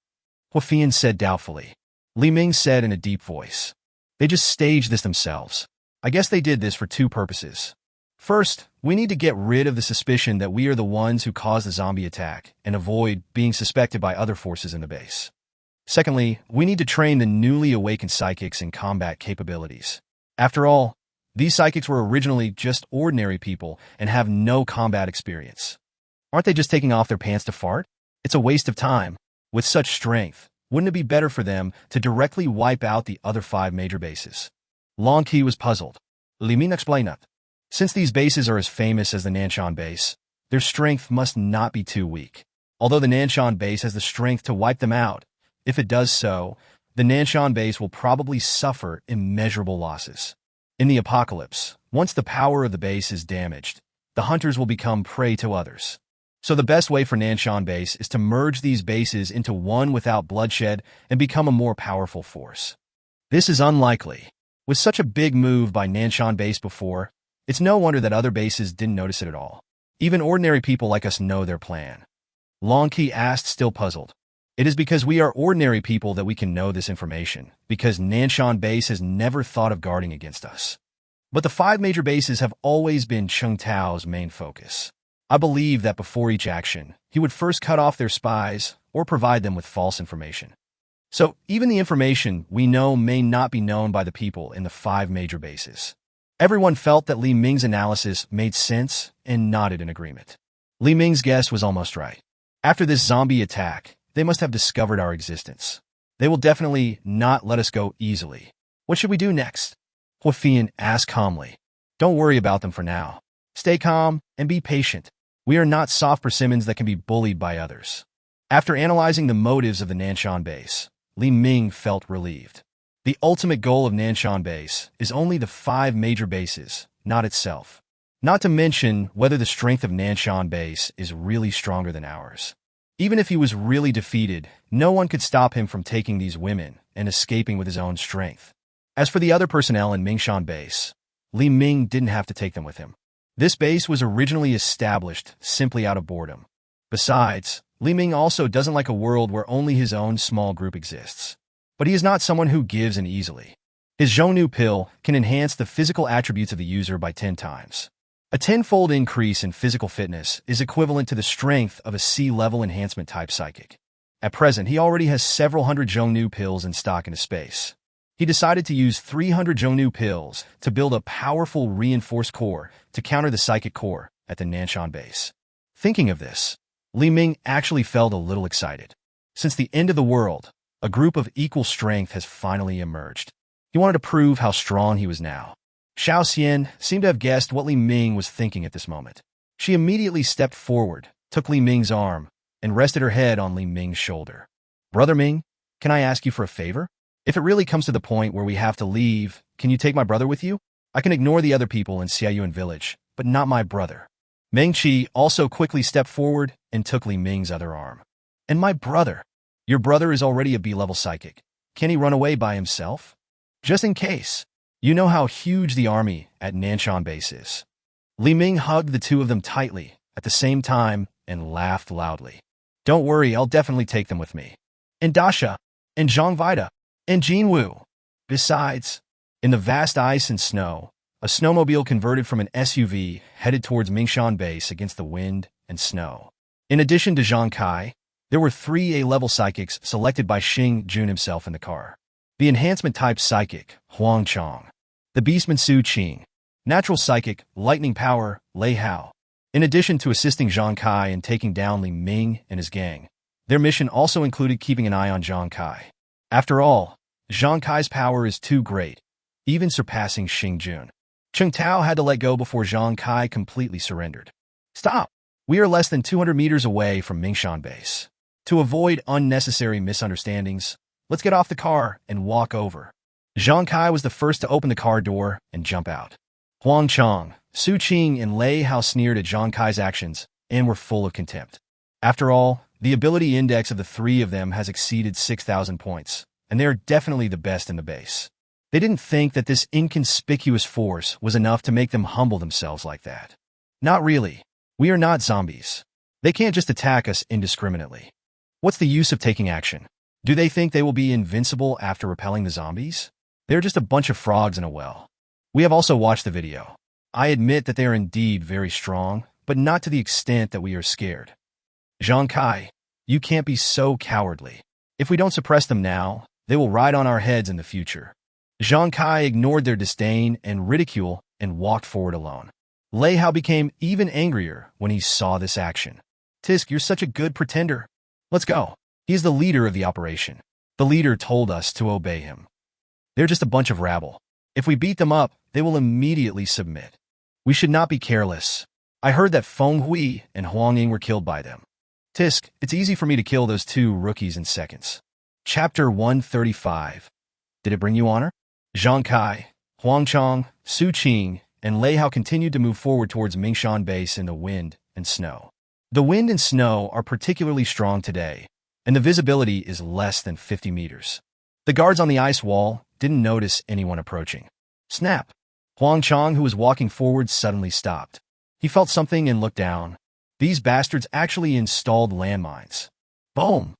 Huafian said doubtfully. Li Ming said in a deep voice. They just staged this themselves. I guess they did this for 2 purposes. First, we need to get rid of the suspicion that we are the ones who caused the zombie attack and avoid being suspected by other forces in the base. Secondly, we need to train the newly awakened psychics in combat capabilities. After all, these psychics were originally just ordinary people and have no combat experience. Aren't they just taking off their pants to fart? It's a waste of time. With such strength, wouldn't it be better for them to directly wipe out the other 5 major bases? Long Qi was puzzled. Li Ming explained that. Since these bases are as famous as the Nanson base, their strength must not be too weak. Although the Nanson base has the strength to wipe them out, if it does so, the Nanson base will probably suffer immeasurable losses. In the apocalypse, once the power of the base is damaged, the hunters will become prey to others. So the best way for Nanson base is to merge these bases into one without bloodshed and become a more powerful force. This is unlikely. With such a big move by Nanson base before, it's no wonder that other bases didn't notice it at all. Even ordinary people like us know their plan. Long Qi asked, still puzzled. It is because we are ordinary people that we can know this information, because Nanson base has never thought of guarding against us. But the 5 major bases have always been Cheng Tao's main focus. I believe that before each action, he would first cut off their spies or provide them with false information. So even the information we know may not be known by the people in the 5 major bases. Everyone felt that Li Ming's analysis made sense and nodded in agreement. Li Ming's guess was almost right. After this zombie attack, they must have discovered our existence. They will definitely not let us go easily. What should we do next? Huafian asked calmly. Don't worry about them for now. Stay calm and be patient. We are not soft persimmons that can be bullied by others. After analyzing the motives of the Nanson base, Li Ming felt relieved. The ultimate goal of Nanson base is only the 5 major bases, not itself. Not to mention whether the strength of Nanson base is really stronger than ours. Even if he was really defeated, no one could stop him from taking these women and escaping with his own strength. As for the other personnel in Mingxan base, Li Ming didn't have to take them with him. This base was originally established simply out of boredom. Besides, Li Ming also doesn't like a world where only his own small group exists. But he is not someone who gives in easily. His Zhongnu pill can enhance the physical attributes of the user by 10 times. A 10-fold increase in physical fitness is equivalent to the strength of a C-level enhancement type psychic. At present, he already has several hundred Zhongnu pills in stock in his space. He decided to use 300 Zhongnu pills to build a powerful reinforced core to counter the psychic core at the Nanson base. Thinking of this, Li Ming actually felt a little excited. Since the end of the world, a group of equal strength has finally emerged. He wanted to prove how strong he was now. Xiao Xian seemed to have guessed what Li Ming was thinking at this moment. She immediately stepped forward, took Li Ming's arm, and rested her head on Li Ming's shoulder. Brother Ming, can I ask you for a favor? If it really comes to the point where we have to leave, can you take my brother with you? I can ignore the other people in Xiaoyuan village, but not my brother. Meng Qi also quickly stepped forward and took Li Ming's other arm. And my brother? Your brother is already a B-level psychic. Can he run away by himself? Just in case. You know how huge the army at Nanson base is. Li Ming hugged the two of them tightly at the same time and laughed loudly. Don't worry, I'll definitely take them with me. And Dasha, and Zhang Vida, and Jinwu. Besides, in the vast ice and snow, a snowmobile converted from an SUV headed towards Mingshan base against the wind and snow. In addition to Zhang Kai, there were 3 A-level psychics selected by Xing Jun himself in the car. The enhancement-type psychic, Huang Chong. The beastman Su Qing. Natural psychic, lightning power, Lei Hao. In addition to assisting Zhang Kai in taking down Li Ming and his gang, their mission also included keeping an eye on Zhang Kai. After all, Zhang Kai's power is too great, even surpassing Xing Jun. Cheng Tao had to let go before Zhang Kai completely surrendered. Stop! We are less than 200 meters away from Mingshan base. To avoid unnecessary misunderstandings, let's get off the car and walk over. Zhang Kai was the first to open the car door and jump out. Huang Chong, Su Qing, and Lei Hao sneered at Zhang Kai's actions and were full of contempt. After all, the ability index of the 3 of them has exceeded 6,000 points, and they are definitely the best in the base. They didn't think that this inconspicuous force was enough to make them humble themselves like that. Not really. We are not zombies. They can't just attack us indiscriminately. What's the use of taking action? Do they think they will be invincible after repelling the zombies? They're just a bunch of frogs in a well. We have also watched the video. I admit that they are indeed very strong, but not to the extent that we are scared. Zhang Kai, you can't be so cowardly. If we don't suppress them now, they will ride on our heads in the future. Zhang Kai ignored their disdain and ridicule and walked forward alone. Lei Hao became even angrier when he saw this action. Tisk, you're such a good pretender. Let's go. He is the leader of the operation. The leader told us to obey him. They're just a bunch of rabble. If we beat them up, they will immediately submit. We should not be careless. I heard that Feng Hui and Huang Ying were killed by them. Tisk, it's easy for me to kill those 2 rookies in seconds. Chapter 135. Did it bring you honor? Zhang Kai, Huang Chong, Su Qing, and Lei Hao continued to move forward towards Mingshan base in the wind and snow. The wind and snow are particularly strong today, and the visibility is less than 50 meters. The guards on the ice wall didn't notice anyone approaching. Snap! Huang Chong, who was walking forward, suddenly stopped. He felt something and looked down. These bastards actually installed landmines. Boom!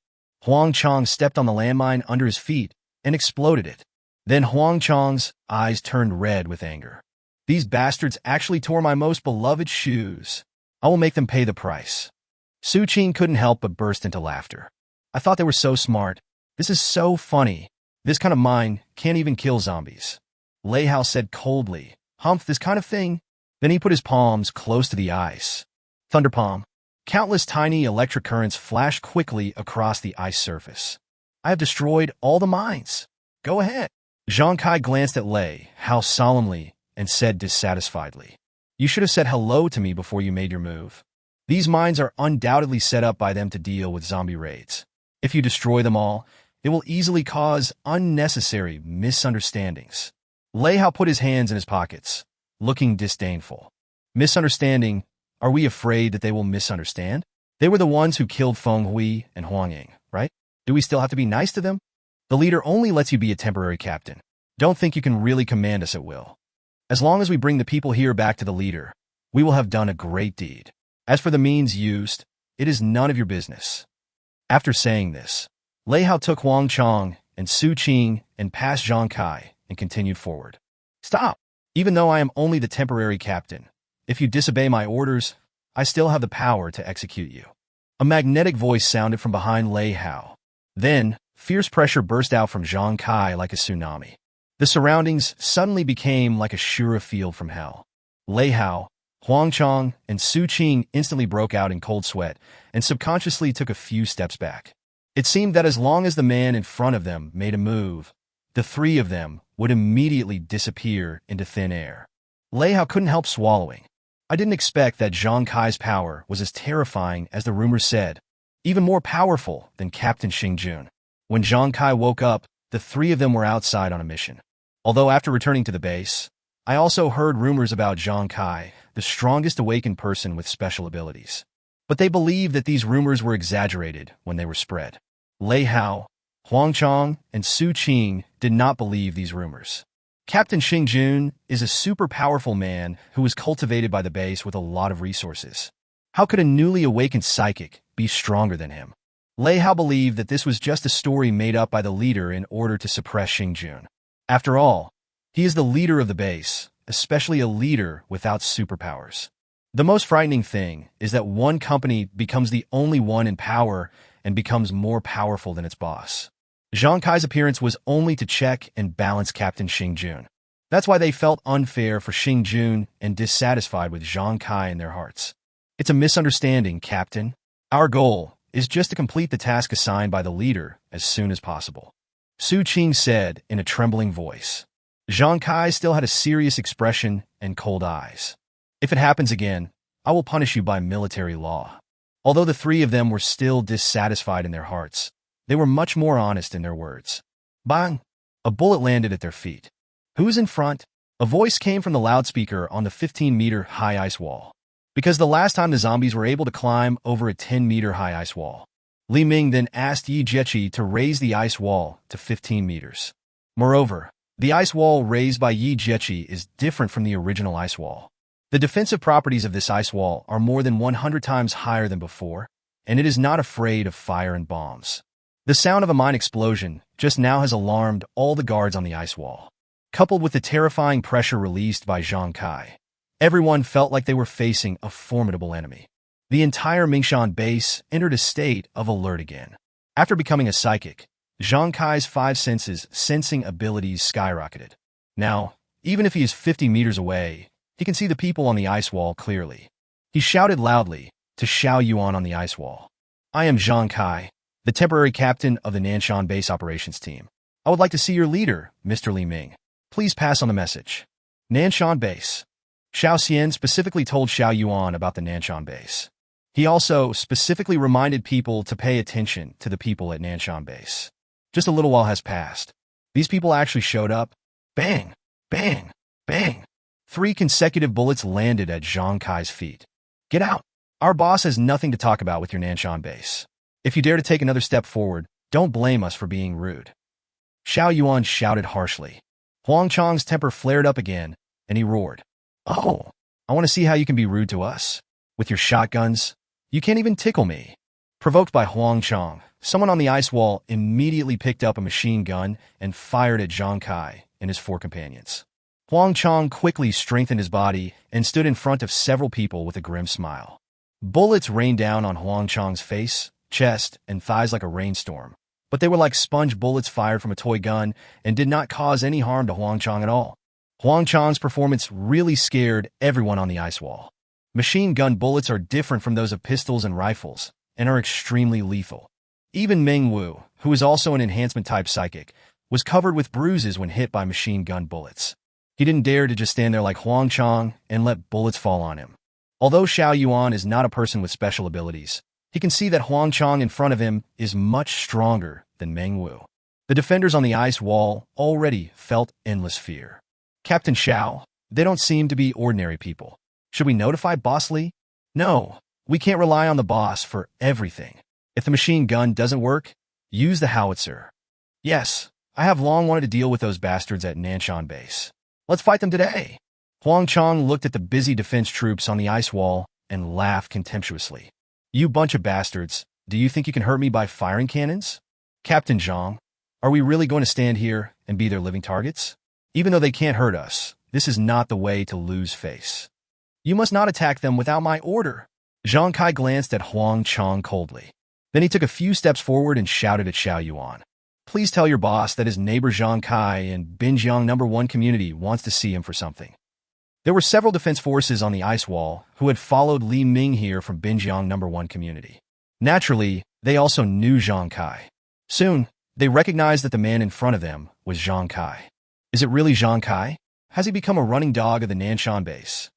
Huang Chong stepped on the landmine under his feet and exploded it. Then Huang Chong's eyes turned red with anger. These bastards actually tore my most beloved shoes. I will make them pay the price. Su Qing couldn't help but burst into laughter. I thought they were so smart. This is so funny. This kind of mind can't even kill zombies. Lei Hao said coldly, Humph, this kind of thing. Then he put his palms close to the ice. Thunder palm. Countless tiny electric currents flashed quickly across the ice surface. I have destroyed all the mines. Go ahead. Zhang Kai glanced at Lei Hao solemnly and said dissatisfiedly, You should have said hello to me before you made your move. These mines are undoubtedly set up by them to deal with zombie raids. If you destroy them all, it will easily cause unnecessary misunderstandings. Lei Hao put his hands in his pockets, looking disdainful. Misunderstanding? Are we afraid that they will misunderstand? They were the ones who killed Feng Hui and Huang Ying, right? Do we still have to be nice to them? The leader only lets you be a temporary captain. Don't think you can really command us at will. As long as we bring the people here back to the leader, we will have done a great deed. As for the means used, it is none of your business. After saying this, Lei Hao took Huang Chong and Su Qing and passed Zhang Kai and continued forward. Stop! Even though I am only the temporary captain, if you disobey my orders, I still have the power to execute you. A magnetic voice sounded from behind Lei Hao. Then, fierce pressure burst out from Zhang Kai like a tsunami. The surroundings suddenly became like a Shura field from hell. Lei Hao, Huang Chong, and Su Qing instantly broke out in cold sweat and subconsciously took a few steps back. It seemed that as long as the man in front of them made a move, the 3 of them would immediately disappear into thin air. Lei Hao couldn't help swallowing. I didn't expect that Zhang Kai's power was as terrifying as the rumors said, even more powerful than Captain Xing Jun. When Zhang Kai woke up, the three of them were outside on a mission. Although after returning to the base, I also heard rumors about Zhang Kai, the strongest awakened person with special abilities. But they believed that these rumors were exaggerated when they were spread. Lei Hao, Huang Chong, and Su Qing did not believe these rumors. Captain Xing Jun is a super powerful man who was cultivated by the base with a lot of resources. How could a newly awakened psychic be stronger than him? Lei Hao believed that this was just a story made up by the leader in order to suppress Xing Jun. After all, he is the leader of the base, especially a leader without superpowers. The most frightening thing is that one company becomes the only one in power and becomes more powerful than its boss. Zhang Kai's appearance was only to check and balance Captain Xing Jun. That's why they felt unfair for Xing Jun and dissatisfied with Zhang Kai in their hearts. It's a misunderstanding, Captain. Our goal is just to complete the task assigned by the leader as soon as possible. Su Qing said in a trembling voice. Zhang Kai still had a serious expression and cold eyes. If it happens again, I will punish you by military law. Although the three of them were still dissatisfied in their hearts, they were much more honest in their words. Bang! A bullet landed at their feet. Who's in front? A voice came from the loudspeaker on the 15-meter high ice wall. Because the last time the zombies were able to climb over a 10-meter high ice wall. Li Ming then asked Yi Jieqi to raise the ice wall to 15 meters. Moreover, the ice wall raised by Yi Jieqi is different from the original ice wall. The defensive properties of this ice wall are more than 100 times higher than before, and it is not afraid of fire and bombs. The sound of a mine explosion just now has alarmed all the guards on the ice wall. Coupled with the terrifying pressure released by Zhang Kai, everyone felt like they were facing a formidable enemy. The entire Mingshan base entered a state of alert again. After becoming a psychic, Zhang Kai's 5 senses sensing abilities skyrocketed. Now, even if he is 50 meters away, he can see the people on the ice wall clearly. He shouted loudly to Xiao Yuan on the ice wall. I am Zhang Kai, the temporary captain of the Nanson base operations team. I would like to see your leader, Mr. Li Ming. Please pass on the message. Nanson base. Xiao Xian specifically told Xiao Yuan about the Nanson base. He also specifically reminded people to pay attention to the people at Nanson base. Just a little while has passed. These people actually showed up. Bang! Bang! Bang! 3 consecutive bullets landed at Zhang Kai's feet. Get out! Our boss has nothing to talk about with your Nanson base. If you dare to take another step forward, don't blame us for being rude. Xiao Yuan shouted harshly. Huang Chong's temper flared up again, and he roared. Oh, I want to see how you can be rude to us. With your shotguns, you can't even tickle me. Provoked by Huang Chong, someone on the ice wall immediately picked up a machine gun and fired at Zhang Kai and his 4 companions. Huang Chong quickly strengthened his body and stood in front of several people with a grim smile. Bullets rained down on Huang Chong's face, chest, and thighs like a rainstorm, but they were like sponge bullets fired from a toy gun and did not cause any harm to Huang Chong at all. Huang Chong's performance really scared everyone on the ice wall. Machine gun bullets are different from those of pistols and rifles, and are extremely lethal. Even Meng Wu, who is also an enhancement-type psychic, was covered with bruises when hit by machine gun bullets. He didn't dare to just stand there like Huang Chong and let bullets fall on him. Although Xiao Yuan is not a person with special abilities, he can see that Huang Chong in front of him is much stronger than Meng Wu. The defenders on the ice wall already felt endless fear. Captain Xiao, they don't seem to be ordinary people. Should we notify Boss Li? No, we can't rely on the boss for everything. If the machine gun doesn't work, use the howitzer. Yes, I have long wanted to deal with those bastards at Nanson base. Let's fight them today. Huang Chong looked at the busy defense troops on the ice wall and laughed contemptuously. You bunch of bastards, do you think you can hurt me by firing cannons? Captain Zhang, are we really going to stand here and be their living targets? Even though they can't hurt us, this is not the way to lose face. You must not attack them without my order. Zhang Kai glanced at Huang Chong coldly. Then he took a few steps forward and shouted at Xiao Yuan. Please tell your boss that his neighbor Zhang Kai in Binjiang No. 1 community wants to see him for something. There were several defense forces on the ice wall who had followed Li Ming here from Binjiang No. 1 community. Naturally, they also knew Zhang Kai. Soon, they recognized that the man in front of them was Zhang Kai. Is it really Zhang Kai? Has he become a running dog of the Nanson base?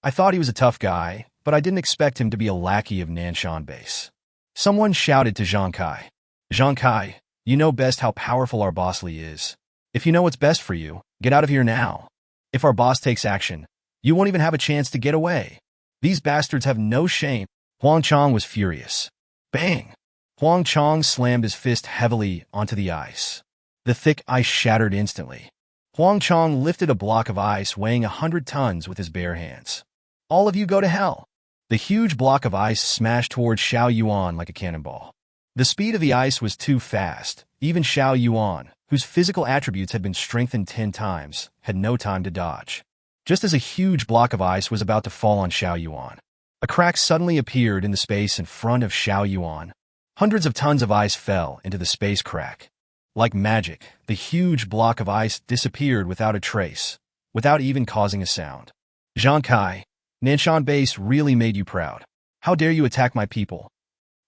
I thought he was a tough guy, but I didn't expect him to be a lackey of Nanson base. Someone shouted to Zhang Kai. Zhang Kai, You know best how powerful our boss Lee is. If you know what's best for you, get out of here now. If our boss takes action, you won't even have a chance to get away. These bastards have no shame. Huang Chong was furious. Bang! Huang Chong slammed his fist heavily onto the ice. The thick ice shattered instantly. Huang Chong lifted a block of ice weighing 100 tons with his bare hands. All of you go to hell. The huge block of ice smashed towards Xiao Yuan like a cannonball. The speed of the ice was too fast. Even Xiao Yuan, whose physical attributes had been strengthened 10 times, had no time to dodge. Just as a huge block of ice was about to fall on Xiao Yuan, a crack suddenly appeared in the space in front of Xiao Yuan. Hundreds of tons of ice fell into the space crack. Like magic, the huge block of ice disappeared without a trace, without even causing a sound. Zhang Kai, Nanson base really made you proud. How dare you attack my people?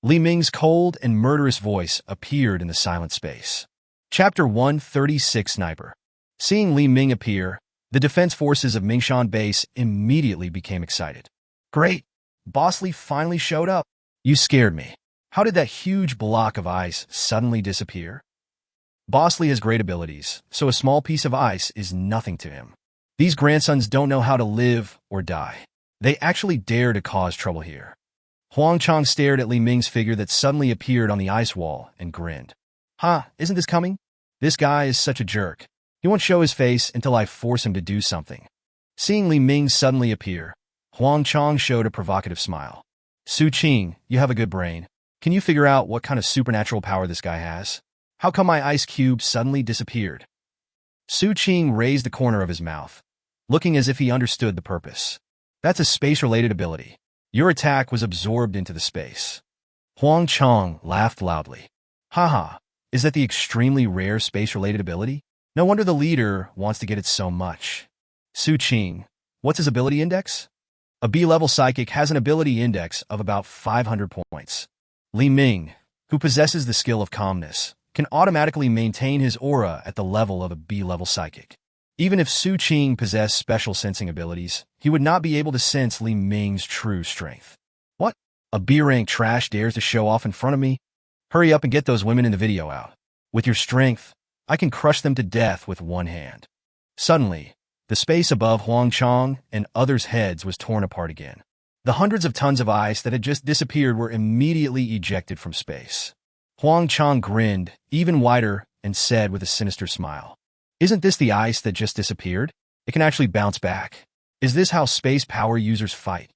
Li Ming's cold and murderous voice appeared in the silent space. Chapter 136 Sniper. Seeing Li Ming appear, the defense forces of Mingshan base immediately became excited. Great! Boss Li finally showed up. You scared me. How did that huge block of ice suddenly disappear? Boss Li has great abilities, so a small piece of ice is nothing to him. These grandsons don't know how to live or die. They actually dare to cause trouble here. Huang Chong stared at Li Ming's figure that suddenly appeared on the ice wall and grinned. Isn't this coming? This guy is such a jerk. He won't show his face until I force him to do something. Seeing Li Ming suddenly appear, Huang Chong showed a provocative smile. Su Qing, you have a good brain. Can you figure out what kind of supernatural power this guy has? How come my ice cube suddenly disappeared? Su Qing raised the corner of his mouth, looking as if he understood the purpose. That's a space-related ability. Your attack was absorbed into the space. Huang Chong laughed loudly. Haha, is that the extremely rare space-related ability? No wonder the leader wants to get it so much. Su Qing, what's his ability index? A B-level psychic has an ability index of about 500 points. Li Ming, who possesses the skill of calmness, can automatically maintain his aura at the level of a B-level psychic. Even if Su Qing possessed special sensing abilities, he would not be able to sense Li Ming's true strength. What? A B-rank trash dares to show off in front of me? Hurry up and get those women in the video out. With your strength, I can crush them to death with one hand. Suddenly, the space above Huang Chong and others' heads was torn apart again. The hundreds of tons of ice that had just disappeared were immediately ejected from space. Huang Chong grinned even wider and said with a sinister smile, "Isn't this the ice that just disappeared? It can actually bounce back. Is this how space power users fight?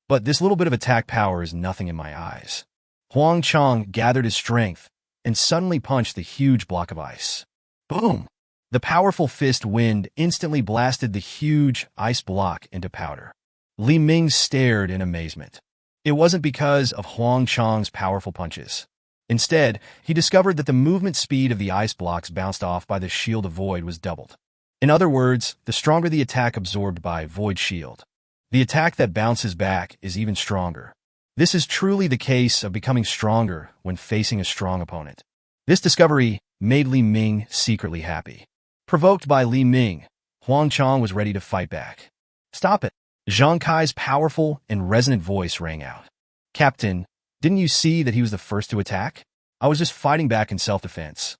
But this little bit of attack power is nothing in my eyes." Huang Chong gathered his strength and suddenly punched the huge block of ice. Boom! The powerful fist wind instantly blasted the huge ice block into powder. Li Ming stared in amazement. It wasn't because of Huang Chong's powerful punches. Instead, he discovered that the movement speed of the ice blocks bounced off by the Shield of Void was doubled. In other words, the stronger the attack absorbed by Void Shield, the attack that bounces back is even stronger. This is truly the case of becoming stronger when facing a strong opponent. This discovery made Li Ming secretly happy. Provoked by Li Ming, Huang Chong was ready to fight back. Stop it! Zhang Kai's powerful and resonant voice rang out. Captain, didn't you see that he was the first to attack? I was just fighting back in self-defense.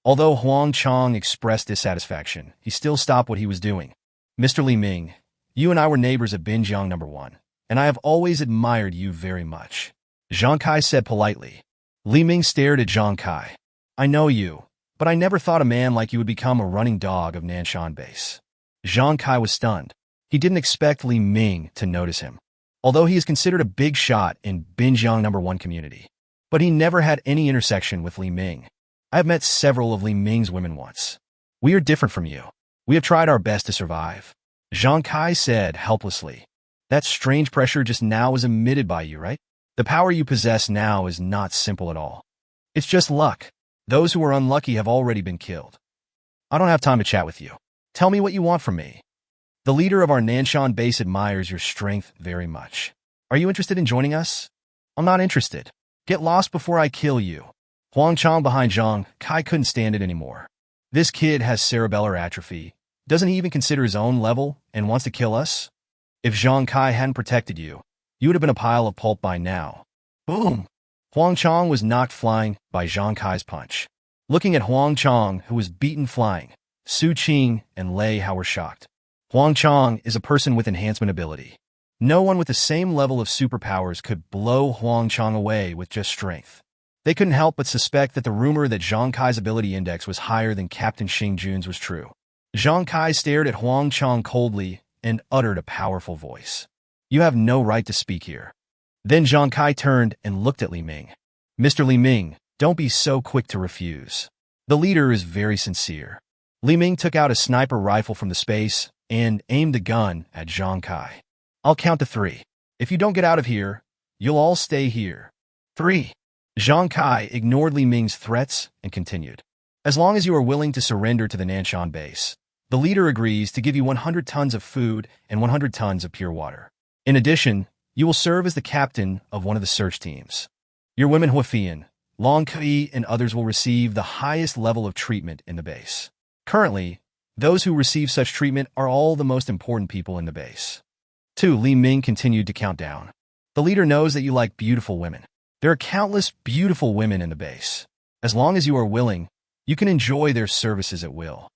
Although Huang Chong expressed dissatisfaction, he still stopped what he was doing. Mr. Li Ming, you and I were neighbors at Binjiang No. 1, and I have always admired you very much. Zhang Kai said politely. Li Ming stared at Zhang Kai. I know you, but I never thought a man like you would become a running dog of Nanson base. Zhang Kai was stunned. He didn't expect Li Ming to notice him, although he is considered a big shot in Binjiang No. 1 community. But he never had any intersection with Li Ming. I have met several of Li Ming's women once. We are different from you. We have tried our best to survive. Zhang Kai said helplessly. That strange pressure just now was emitted by you, right? The power you possess now is not simple at all. It's just luck. Those who are unlucky have already been killed. I don't have time to chat with you. Tell me what you want from me. The leader of our Nanson base admires your strength very much. Are you interested in joining us? I'm not interested. Get lost before I kill you. Huang Chong behind Zhang Kai couldn't stand it anymore. This kid has cerebellar atrophy. Doesn't he even consider his own level and wants to kill us? If Zhang Kai hadn't protected you, you would have been a pile of pulp by now. Boom! Huang Chong was knocked flying by Zhang Kai's punch. Looking at Huang Chong, who was beaten flying, Su Qing and Lei Hao were shocked. Huang Chong is a person with enhancement ability. No one with the same level of superpowers could blow Huang Chong away with just strength. They couldn't help but suspect that the rumor that Zhang Kai's ability index was higher than Captain Xing Jun's was true. Zhang Kai stared at Huang Chong coldly and uttered a powerful voice. "You have no right to speak here." Then Zhang Kai turned and looked at Li Ming. "Mr. Li Ming, don't be so quick to refuse. The leader is very sincere." Li Ming took out a sniper rifle from the space and aimed the gun at Zhang Kai. "I'll count to 3. If you don't get out of here, you'll all stay here." 3. Zhang Kai ignored Li Ming's threats and continued. "As long as you are willing to surrender to the Nanson base, the leader agrees to give you 100 tons of food and 100 tons of pure water. In addition, you will serve as the captain of one of the search teams. Your women Huafian, Long Kui, and others will receive the highest level of treatment in the base. Currently, those who receive such treatment are all the most important people in the base." 2. Li Ming continued to count down. "The leader knows that you like beautiful women. There are countless beautiful women in the base. As long as you are willing, you can enjoy their services at will."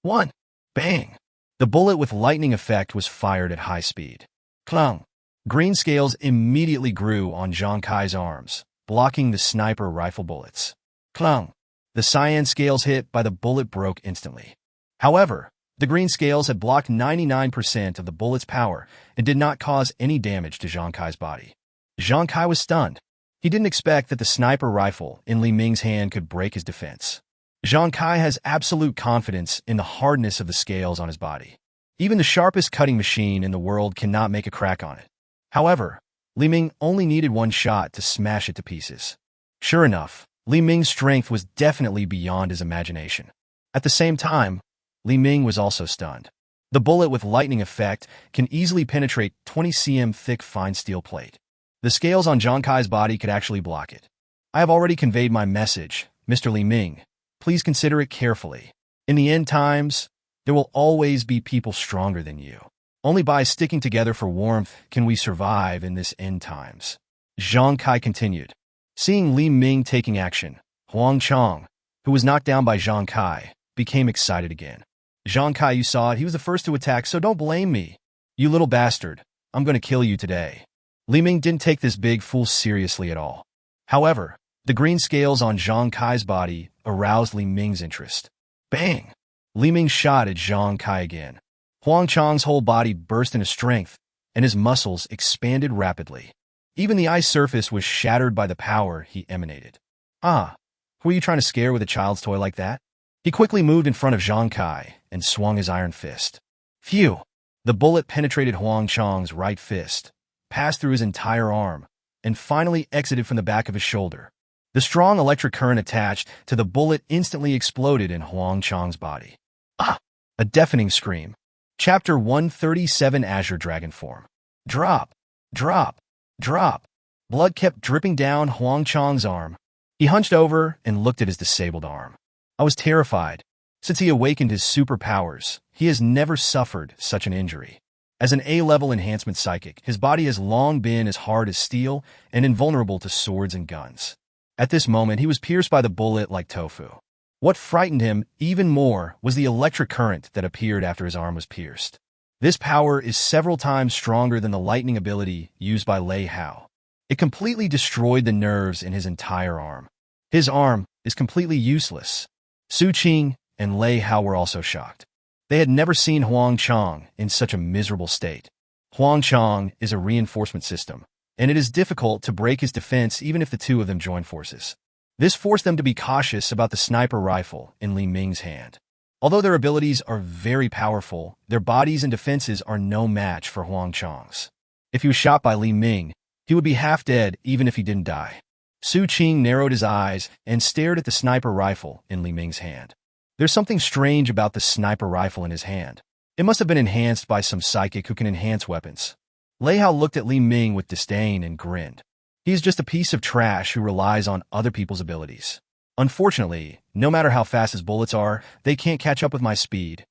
1. Bang! The bullet with lightning effect was fired at high speed. Clung! Green scales immediately grew on Zhang Kai's arms, blocking the sniper rifle bullets. Clung! The cyan scales hit by the bullet broke instantly. However, the green scales had blocked 99% of the bullet's power and did not cause any damage to Zhang Kai's body. Zhang Kai was stunned. He didn't expect that the sniper rifle in Li Ming's hand could break his defense. Zhang Kai has absolute confidence in the hardness of the scales on his body. Even the sharpest cutting machine in the world cannot make a crack on it. However, Li Ming only needed one shot to smash it to pieces. Sure enough, Li Ming's strength was definitely beyond his imagination. At the same time, Li Ming was also stunned. The bullet with lightning effect can easily penetrate 20 cm thick fine steel plate. The scales on Zhang Kai's body could actually block it. "I have already conveyed my message, Mr. Li Ming. Please consider it carefully. In the end times, there will always be people stronger than you. Only by sticking together for warmth can we survive in this end times." Zhang Kai continued. Seeing Li Ming taking action, Huang Chong, who was knocked down by Zhang Kai, became excited again. "Zhang Kai, you saw it. He was the first to attack, so don't blame me. You little bastard. I'm going to kill you today." Li Ming didn't take this big fool seriously at all. However, the green scales on Zhang Kai's body aroused Li Ming's interest. Bang! Li Ming shot at Zhang Kai again. Huang Chong's whole body burst into strength, and his muscles expanded rapidly. Even the ice surface was shattered by the power he emanated. "Ah, who are you trying to scare with a child's toy like that?" He quickly moved in front of Zhang Kai and swung his iron fist. Phew! The bullet penetrated Huang Chong's right fist, passed through his entire arm, and finally exited from the back of his shoulder. The strong electric current attached to the bullet instantly exploded in Huang Chong's body. Ah! A deafening scream. Chapter 137, Azure Dragon Form. Drop! Drop! Drop! Blood kept dripping down Huang Chong's arm. He hunched over and looked at his disabled arm. I was terrified. Since he awakened his superpowers, he has never suffered such an injury. As an A-level enhancement psychic, his body has long been as hard as steel and invulnerable to swords and guns. At this moment, he was pierced by the bullet like tofu. What frightened him even more was the electric current that appeared after his arm was pierced. This power is several times stronger than the lightning ability used by Lei Hao. It completely destroyed the nerves in his entire arm. His arm is completely useless. Su Qing and Lei Hao were also shocked. They had never seen Huang Chong in such a miserable state. Huang Chong is a reinforcement system, and it is difficult to break his defense even if the two of them join forces. This forced them to be cautious about the sniper rifle in Li Ming's hand. Although their abilities are very powerful, their bodies and defenses are no match for Huang Chong's. If he was shot by Li Ming, he would be half dead even if he didn't die. Su Qing narrowed his eyes and stared at the sniper rifle in Li Ming's hand. There's something strange about the sniper rifle in his hand. It must have been enhanced by some psychic who can enhance weapons. Lei Hao looked at Li Ming with disdain and grinned. He is just a piece of trash who relies on other people's abilities. Unfortunately, no matter how fast his bullets are, they can't catch up with my speed.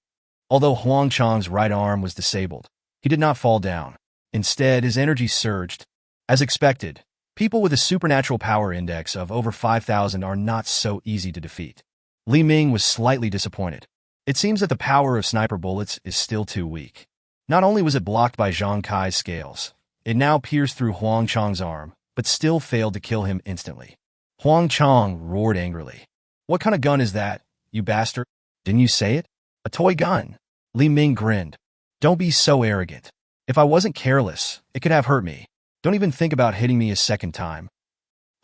Although Huang Chong's right arm was disabled, he did not fall down. Instead, his energy surged. As expected, people with a supernatural power index of over 5,000 are not so easy to defeat. Li Ming was slightly disappointed. It seems that the power of sniper bullets is still too weak. Not only was it blocked by Zhang Kai's scales, it now pierced through Huang Chang's arm, but still failed to kill him instantly. Huang Chang roared angrily. "What kind of gun is that, you bastard? Didn't you say it? A toy gun." Li Ming grinned. "Don't be so arrogant. If I wasn't careless, it could have hurt me. Don't even think about hitting me a second time."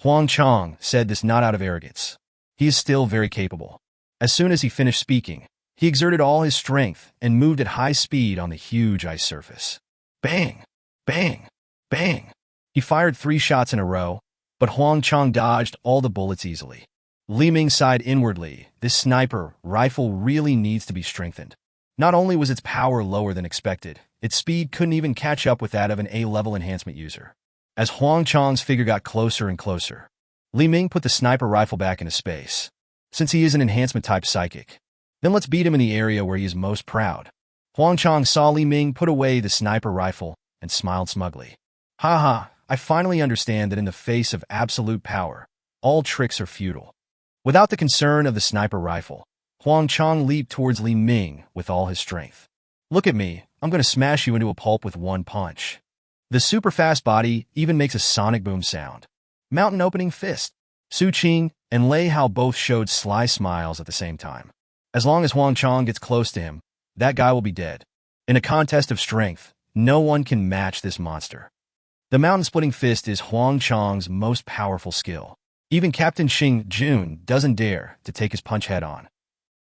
Huang Chang said this not out of arrogance. He is still very capable. As soon as he finished speaking, he exerted all his strength and moved at high speed on the huge ice surface. Bang! Bang! Bang! He fired 3 shots in a row, but Huang Chang dodged all the bullets easily. Li Ming sighed inwardly. This sniper rifle really needs to be strengthened. Not only was its power lower than expected, its speed couldn't even catch up with that of an A-level enhancement user. As Huang Chang's figure got closer and closer, Li Ming put the sniper rifle back into space. Since he is an enhancement-type psychic, then let's beat him in the area where he is most proud. Huang Chang saw Li Ming put away the sniper rifle and smiled smugly. "Haha, I finally understand that in the face of absolute power, all tricks are futile." Without the concern of the sniper rifle, Huang Chang leaped towards Li Ming with all his strength. "Look at me, I'm going to smash you into a pulp with one punch." The super-fast body even makes a sonic boom sound. Mountain opening fist. Su Qing and Lei Hao both showed sly smiles at the same time. As long as Huang Chang gets close to him, that guy will be dead. In a contest of strength, no one can match this monster. The mountain-splitting fist is Huang Chang's most powerful skill. Even Captain Xing Jun doesn't dare to take his punch head-on.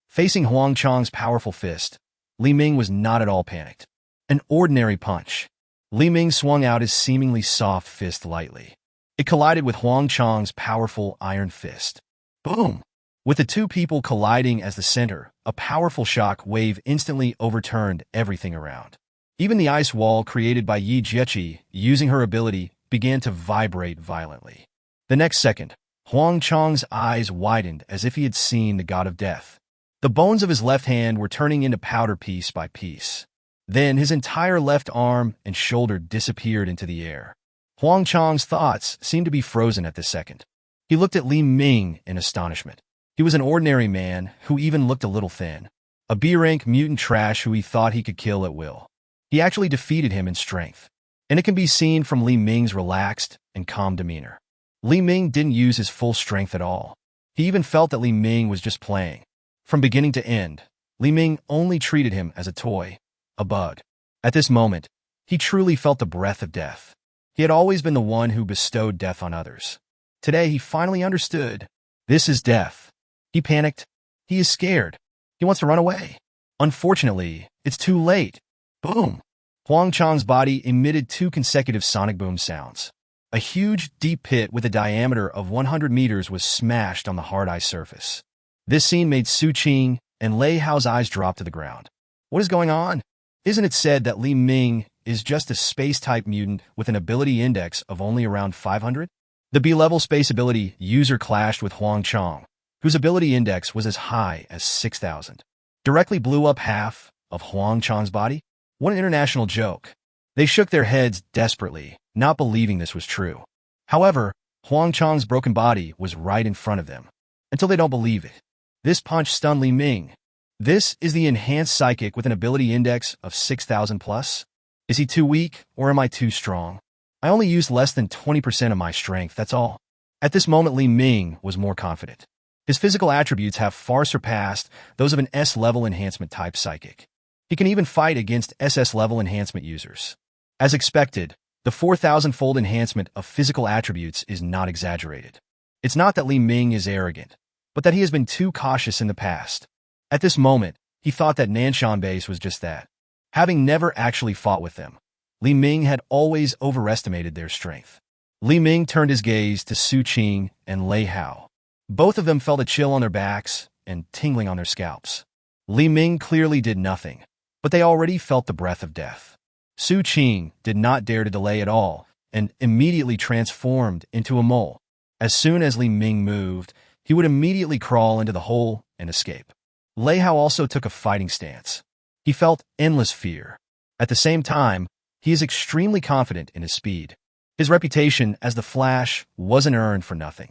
Facing Huang Chang's powerful fist, Li Ming was not at all panicked. An ordinary punch. Li Ming swung out his seemingly soft fist lightly. It collided with Huang Chang's powerful iron fist. Boom! With the two people colliding as the center, a powerful shock wave instantly overturned everything around. Even the ice wall created by Yi Jieqi, using her ability, began to vibrate violently. The next second, Huang Chang's eyes widened as if he had seen the god of death. The bones of his left hand were turning into powder piece by piece. Then his entire left arm and shoulder disappeared into the air. Huang Chang's thoughts seemed to be frozen at this second. He looked at Li Ming in astonishment. He was an ordinary man who even looked a little thin. A B-rank mutant trash who he thought he could kill at will. He actually defeated him in strength. And it can be seen from Li Ming's relaxed and calm demeanor. Li Ming didn't use his full strength at all. He even felt that Li Ming was just playing. From beginning to end, Li Ming only treated him as a toy. A bug. At this moment, he truly felt the breath of death. He had always been the one who bestowed death on others. Today, he finally understood. This is death. He panicked. He is scared. He wants to run away. Unfortunately, it's too late. Boom! Huang Chang's body emitted 2 consecutive sonic boom sounds. A huge, deep pit with a diameter of 100 meters was smashed on the hard ice surface. This scene made Su Qing and Lei Hao's eyes drop to the ground. What is going on? Isn't it said that Li Ming is just a space-type mutant with an ability index of only around 500? The B-level space ability user clashed with Huang Chang, whose ability index was as high as 6,000. Directly blew up half of Huang Chang's body? What an international joke. They shook their heads desperately, not believing this was true. However, Huang Chang's broken body was right in front of them. Until they don't believe it. This punch stunned Li Ming. This is the enhanced psychic with an ability index of 6,000 plus? Is he too weak, or am I too strong? I only used less than 20% of my strength, that's all. At this moment, Li Ming was more confident. His physical attributes have far surpassed those of an S-level enhancement-type psychic. He can even fight against SS-level enhancement users. As expected, the 4,000-fold enhancement of physical attributes is not exaggerated. It's not that Li Ming is arrogant, but that he has been too cautious in the past. At this moment, he thought that Nanson base was just that. Having never actually fought with them, Li Ming had always overestimated their strength. Li Ming turned his gaze to Su Qing and Lei Hao. Both of them felt a chill on their backs and tingling on their scalps. Li Ming clearly did nothing, but they already felt the breath of death. Su Qing did not dare to delay at all and immediately transformed into a mole. As soon as Li Ming moved, he would immediately crawl into the hole and escape. Lei Hao also took a fighting stance. He felt endless fear. At the same time, he is extremely confident in his speed. His reputation as the Flash wasn't earned for nothing.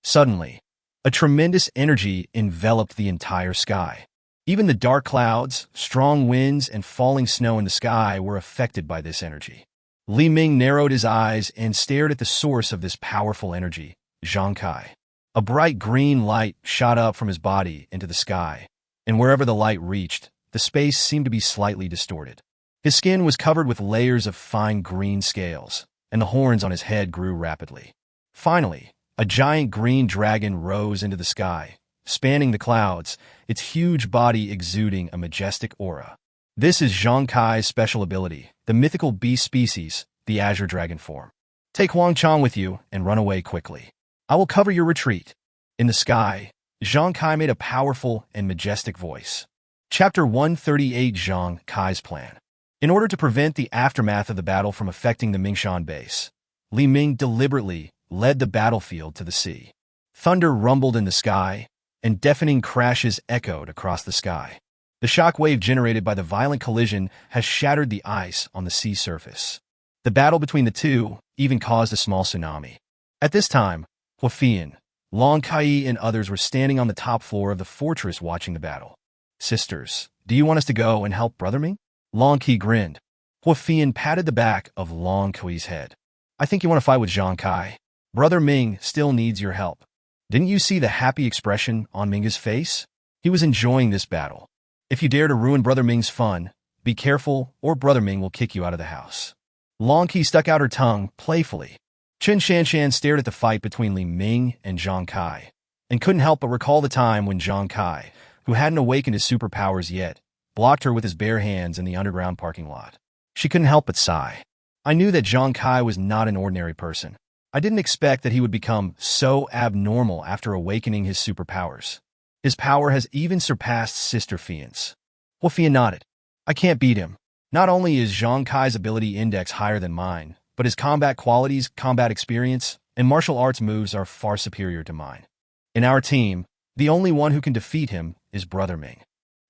Suddenly, A tremendous energy enveloped the entire sky. Even the dark clouds, strong winds, and falling snow in the sky were affected by this energy. Li Ming narrowed his eyes and stared at the source of this powerful energy, Zhang Kai. A bright green light shot up from his body into the sky, and wherever the light reached, the space seemed to be slightly distorted. His skin was covered with layers of fine green scales, and the horns on his head grew rapidly. Finally, a giant green dragon rose into the sky, spanning the clouds, its huge body exuding a majestic aura. This is Zhang Kai's special ability, the mythical beast species, the Azure Dragon form. Take Huang Chang with you and run away quickly. I will cover your retreat. In the sky, Zhang Kai made a powerful and majestic voice. Chapter 138 Zhang Kai's Plan. In order to prevent the aftermath of the battle from affecting the Mingshan base, Li Ming deliberately led the battlefield to the sea. Thunder rumbled in the sky, and deafening crashes echoed across the sky. The shock wave generated by the violent collision has shattered the ice on the sea surface. The battle between the two even caused a small tsunami. At this time, Huafian, Long Kai, and others were standing on the top floor of the fortress watching the battle. Sisters, do you want us to go and help Brother Ming? Long Kai grinned. Huafian patted the back of Long Kai's head. I think you want to fight with Zhang Kai. Brother Ming still needs your help. Didn't you see the happy expression on Ming's face? He was enjoying this battle. If you dare to ruin Brother Ming's fun, be careful or Brother Ming will kick you out of the house. Long Kai stuck out her tongue playfully. Chen Shanshan stared at the fight between Li Ming and Zhang Kai, and couldn't help but recall the time when Zhang Kai, who hadn't awakened his superpowers yet, blocked her with his bare hands in the underground parking lot. She couldn't help but sigh. I knew that Zhang Kai was not an ordinary person. I didn't expect that he would become so abnormal after awakening his superpowers. His power has even surpassed Sister Fian's. Huafian nodded. I can't beat him. Not only is Zhang Kai's ability index higher than mine, but his combat qualities, combat experience, and martial arts moves are far superior to mine. In our team, the only one who can defeat him is Brother Ming.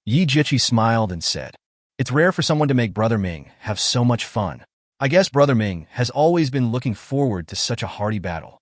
Yi Jiqi smiled and said, It's rare for someone to make Brother Ming have so much fun. I guess Brother Ming has always been looking forward to such a hearty battle.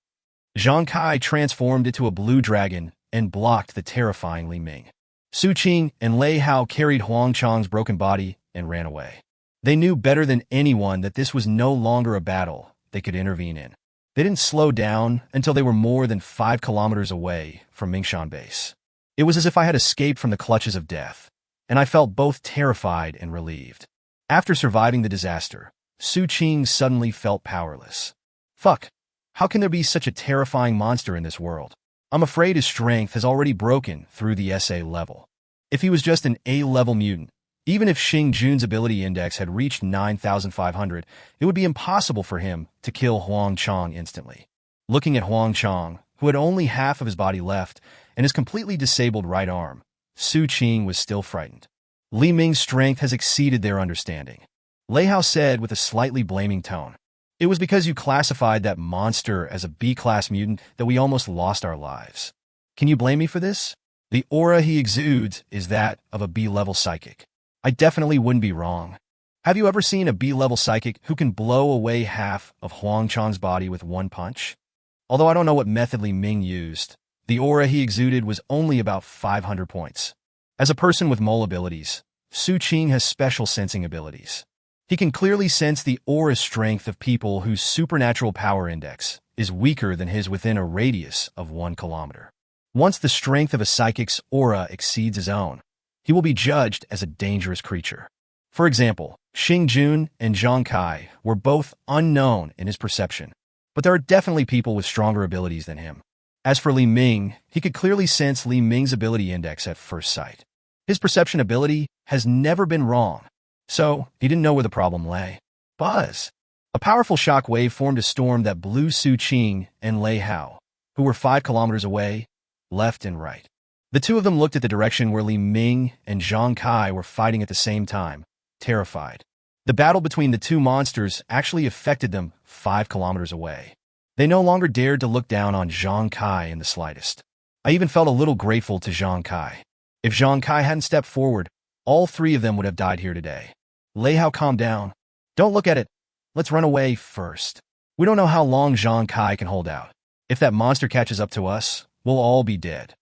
Zhang Kai transformed into a blue dragon and blocked the terrifying Li Ming. Su Qing and Lei Hao carried Huang Chang's broken body and ran away. They knew better than anyone that this was no longer a battle they could intervene in. They didn't slow down until they were more than 5 kilometers away from Mingshan base. It was as if I had escaped from the clutches of death, and I felt both terrified and relieved. After surviving the disaster, Su Qing suddenly felt powerless. Fuck, how can there be such a terrifying monster in this world? I'm afraid his strength has already broken through the SA level. If he was just an A-level mutant, even if Xing Jun's ability index had reached 9,500, it would be impossible for him to kill Huang Chang instantly. Looking at Huang Chang, who had only half of his body left and his completely disabled right arm, Su Qing was still frightened. Li Ming's strength has exceeded their understanding. Lei Hao said with a slightly blaming tone, It was because you classified that monster as a B-class mutant that we almost lost our lives. Can you blame me for this? The aura he exudes is that of a B-level psychic. I definitely wouldn't be wrong. Have you ever seen a B-level psychic who can blow away half of Huang Chang's body with one punch? Although I don't know what method Li Ming used, the aura he exuded was only about 500 points. As a person with mole abilities, Su Qing has special sensing abilities. He can clearly sense the aura strength of people whose supernatural power index is weaker than his within a radius of 1 kilometer. Once the strength of a psychic's aura exceeds his own, he will be judged as a dangerous creature. For example, Xing Jun and Zhang Kai were both unknown in his perception, but there are definitely people with stronger abilities than him. As for Li Ming, he could clearly sense Li Ming's ability index at first sight. His perception ability has never been wrong, so he didn't know where the problem lay. Buzz! A powerful shock wave formed a storm that blew Su Qing and Lei Hao, who were 5 kilometers away, left and right. The two of them looked at the direction where Li Ming and Zhang Kai were fighting at the same time, terrified. The battle between the two monsters actually affected them 5 kilometers away. They no longer dared to look down on Zhang Kai in the slightest. I even felt a little grateful to Zhang Kai. If Zhang Kai hadn't stepped forward, all 3 of them would have died here today. Lei Hao, calm down. Don't look at it. Let's run away first. We don't know how long Zhang Kai can hold out. If that monster catches up to us, we'll all be dead.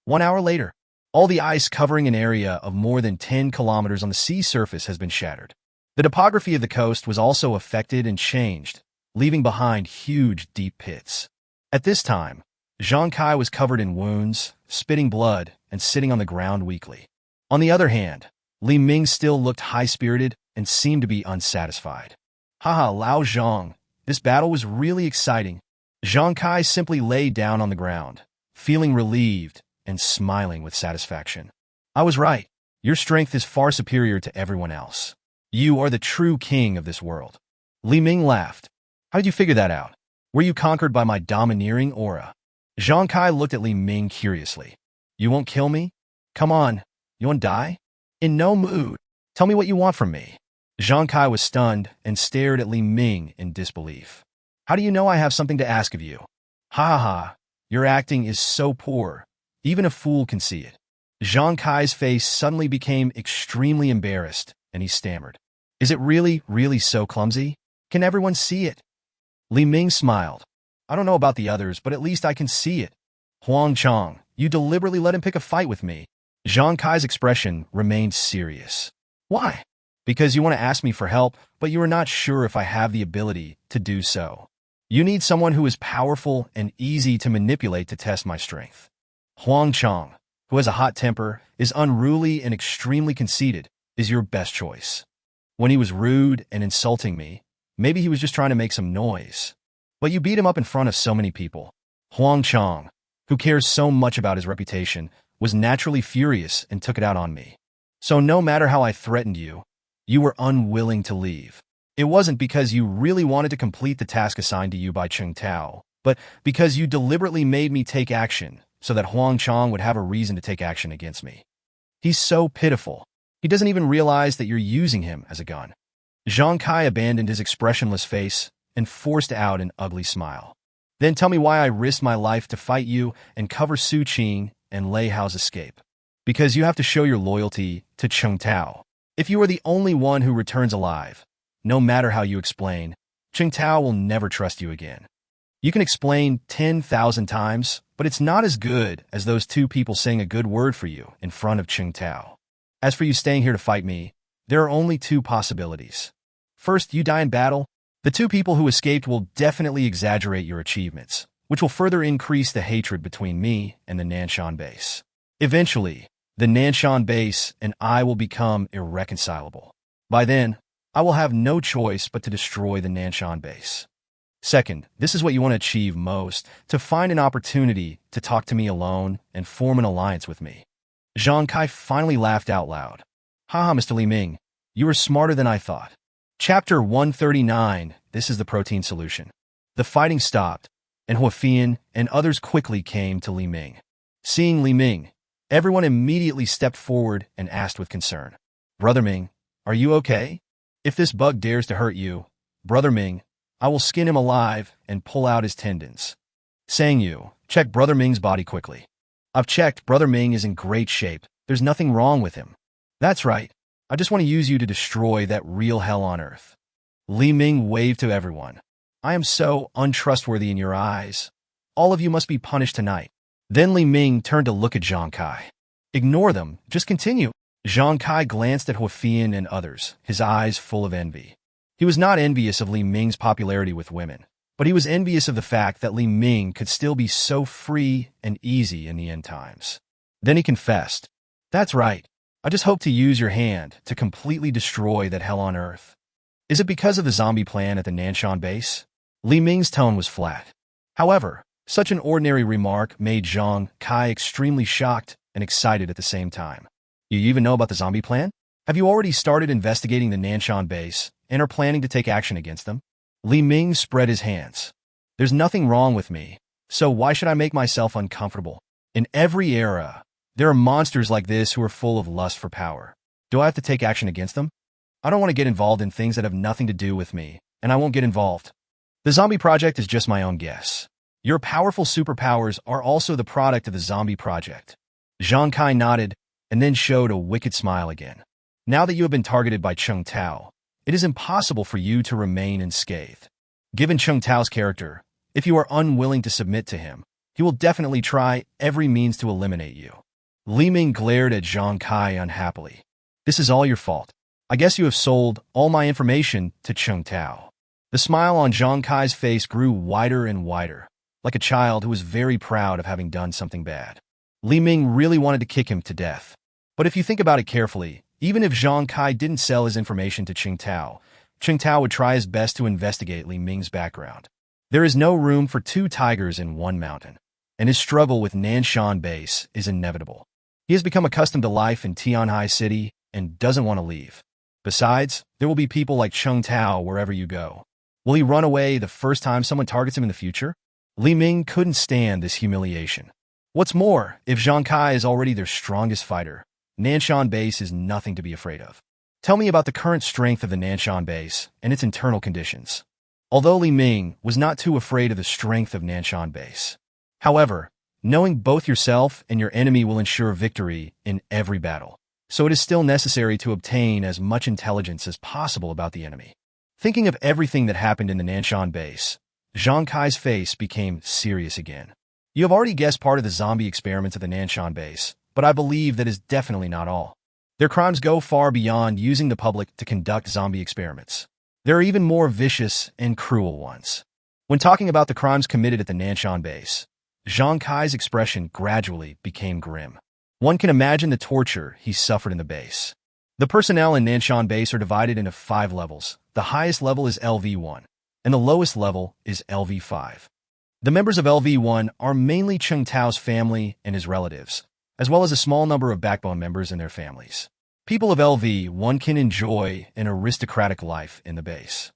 1 hour later, all the ice covering an area of more than 10 kilometers on the sea surface has been shattered. The topography of the coast was also affected and changed, leaving behind huge, deep pits. At this time, Zhang Kai was covered in wounds, spitting blood, and sitting on the ground weakly. On the other hand, Li Ming still looked high-spirited and seemed to be unsatisfied. Haha, Lao Zhang, this battle was really exciting. Zhang Kai simply lay down on the ground, feeling relieved and smiling with satisfaction. I was right. Your strength is far superior to everyone else. You are the true king of this world. Li Ming laughed. How did you figure that out? Were you conquered by my domineering aura? Zhang Kai looked at Li Ming curiously. You won't kill me? Come on, you want to die? In no mood. Tell me what you want from me. Zhang Kai was stunned and stared at Li Ming in disbelief. How do you know I have something to ask of you? Ha ha ha, your acting is so poor. Even a fool can see it. Zhang Kai's face suddenly became extremely embarrassed, and he stammered. Is it really, really so clumsy? Can everyone see it? Li Ming smiled. I don't know about the others, but at least I can see it. Huang Chang, you deliberately let him pick a fight with me. Zhang Kai's expression remained serious. Why? Because you want to ask me for help, but you are not sure if I have the ability to do so. You need someone who is powerful and easy to manipulate to test my strength. Huang Chang, who has a hot temper, is unruly and extremely conceited, is your best choice. When he was rude and insulting me, maybe he was just trying to make some noise. But you beat him up in front of so many people. Huang Chang, who cares so much about his reputation, was naturally furious and took it out on me. So no matter how I threatened you, you were unwilling to leave. It wasn't because you really wanted to complete the task assigned to you by Cheng Tao, but because you deliberately made me take action so that Huang Chang would have a reason to take action against me. He's so pitiful. He doesn't even realize that you're using him as a gun. Zhang Kai abandoned his expressionless face and forced out an ugly smile. Then tell me why I risked my life to fight you and cover Su Qing and Lei Hao's escape. Because you have to show your loyalty to Cheng Tao. If you are the only one who returns alive, no matter how you explain, Cheng Tao will never trust you again. You can explain 10,000 times, but it's not as good as those two people saying a good word for you in front of Cheng Tao. As for you staying here to fight me, there are only two possibilities. First, you die in battle. The two people who escaped will definitely exaggerate your achievements, which will further increase the hatred between me and the Nanson base. Eventually, the Nanson base and I will become irreconcilable. By then, I will have no choice but to destroy the Nanson base. Second, this is what you want to achieve most, to find an opportunity to talk to me alone and form an alliance with me. Zhang Kai finally laughed out loud. Haha, Mr. Li Ming, you are smarter than I thought. Chapter 139, this is the protein solution. The fighting stopped, and Huafian and others quickly came to Li Ming. Seeing Li Ming, everyone immediately stepped forward and asked with concern. Brother Ming, are you okay? If this bug dares to hurt you, Brother Ming, I will skin him alive and pull out his tendons. Sang Yu, check Brother Ming's body quickly. I've checked, Brother Ming is in great shape. There's nothing wrong with him. That's right. I just want to use you to destroy that real hell on earth. Li Ming waved to everyone. I am so untrustworthy in your eyes. All of you must be punished tonight. Then Li Ming turned to look at Zhang Kai. Ignore them. Just continue. Zhang Kai glanced at Huafian and others, his eyes full of envy. He was not envious of Li Ming's popularity with women, but he was envious of the fact that Li Ming could still be so free and easy in the end times. Then he confessed, That's right. I just hope to use your hand to completely destroy that hell on earth. Is it because of the zombie plan at the Nanson base? Li Ming's tone was flat. However, such an ordinary remark made Zhang Kai extremely shocked and excited at the same time. You even know about the zombie plan? Have you already started investigating the Nanson base and are planning to take action against them? Li Ming spread his hands. There's nothing wrong with me, so why should I make myself uncomfortable? In every era, there are monsters like this who are full of lust for power. Do I have to take action against them? I don't want to get involved in things that have nothing to do with me, and I won't get involved. The zombie project is just my own guess. Your powerful superpowers are also the product of the zombie project. Zhang Kai nodded and then showed a wicked smile again. Now that you have been targeted by Cheng Tao, it is impossible for you to remain unscathed. Given Cheng Tao's character, if you are unwilling to submit to him, He will definitely try every means to eliminate you. Li Ming glared at Zhang Kai unhappily. This is all your fault. I guess you have sold all my information to Cheng Tao. The smile on Zhang Kai's face grew wider and wider, like a child who was very proud of having done something bad. Li Ming really wanted to kick him to death. But if you think about it carefully, even if Zhang Kai didn't sell his information to Cheng Tao would try his best to investigate Li Ming's background. There is no room for two tigers in one mountain, and his struggle with Nanson base is inevitable. He has become accustomed to life in Tianhai City and doesn't want to leave. Besides, there will be people like Cheng Tao wherever you go. Will he run away the first time someone targets him in the future? Li Ming couldn't stand this humiliation. What's more, if Zhang Kai is already their strongest fighter, Nanson base is nothing to be afraid of. Tell me about the current strength of the Nanson base and its internal conditions. Although Li Ming was not too afraid of the strength of Nanson base. However, knowing both yourself and your enemy will ensure victory in every battle. So it is still necessary to obtain as much intelligence as possible about the enemy. Thinking of everything that happened in the Nanson base, Zhang Kai's face became serious again. You have already guessed part of the zombie experiments of the Nanson base, but I believe that is definitely not all. Their crimes go far beyond using the public to conduct zombie experiments. There are even more vicious and cruel ones. When talking about the crimes committed at the Nanson base, Zhang Kai's expression gradually became grim. One can imagine the torture he suffered in the base. The personnel in Nanson base are divided into 5 levels. The highest level is LV1, and the lowest level is LV5. The members of LV1 are mainly Cheng Tao's family and his relatives, as well as a small number of backbone members and their families. People of LV1 can enjoy an aristocratic life in the base.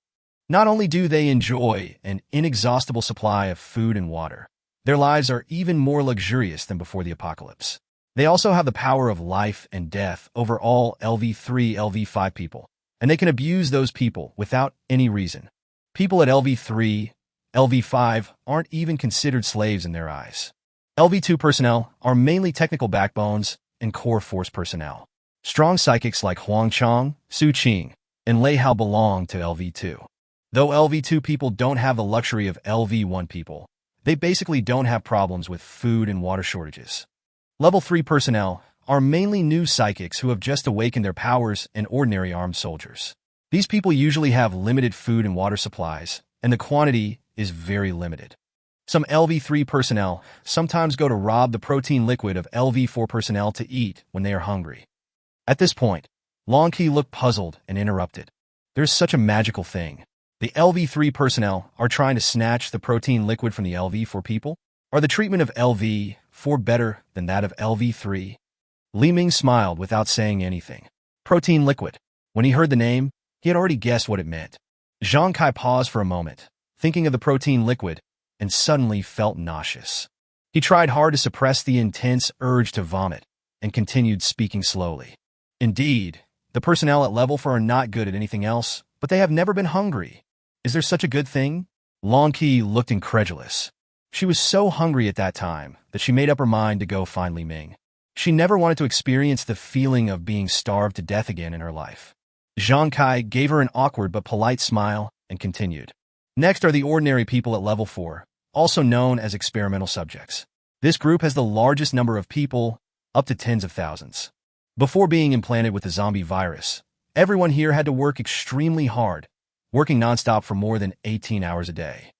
Not only do they enjoy an inexhaustible supply of food and water, their lives are even more luxurious than before the apocalypse. They also have the power of life and death over all LV3, LV5 people, and they can abuse those people without any reason. People at LV3, LV5 aren't even considered slaves in their eyes. LV2 personnel are mainly technical backbones and core force personnel. Strong psychics like Huang Chong, Su Qing, and Lei Hao belong to LV2. Though LV2 people don't have the luxury of LV1 people, they basically don't have problems with food and water shortages. Level 3 personnel are mainly new psychics who have just awakened their powers and ordinary armed soldiers. These people usually have limited food and water supplies, and the quantity is very limited. Some LV3 personnel sometimes go to rob the protein liquid of LV4 personnel to eat when they are hungry. At this point, Long Qi looked puzzled and interrupted. There's such a magical thing. The LV3 personnel are trying to snatch the protein liquid from the LV4 people? Are the treatment of LV4 better than that of LV3? Li Ming smiled without saying anything. Protein liquid. When he heard the name, he had already guessed what it meant. Zhang Kai paused for a moment, thinking of the protein liquid, and suddenly felt nauseous. He tried hard to suppress the intense urge to vomit, and continued speaking slowly. Indeed, the personnel at level 4 are not good at anything else, but they have never been hungry. Is there such a good thing? Long Qi looked incredulous. She was so hungry at that time that she made up her mind to go find Li Ming. She never wanted to experience the feeling of being starved to death again in her life. Zhang Kai gave her an awkward but polite smile and continued. Next are the ordinary people at level 4, also known as experimental subjects. This group has the largest number of people, up to tens of thousands. Before being implanted with the zombie virus, everyone here had to work extremely hard, working nonstop for more than 18 hours a day.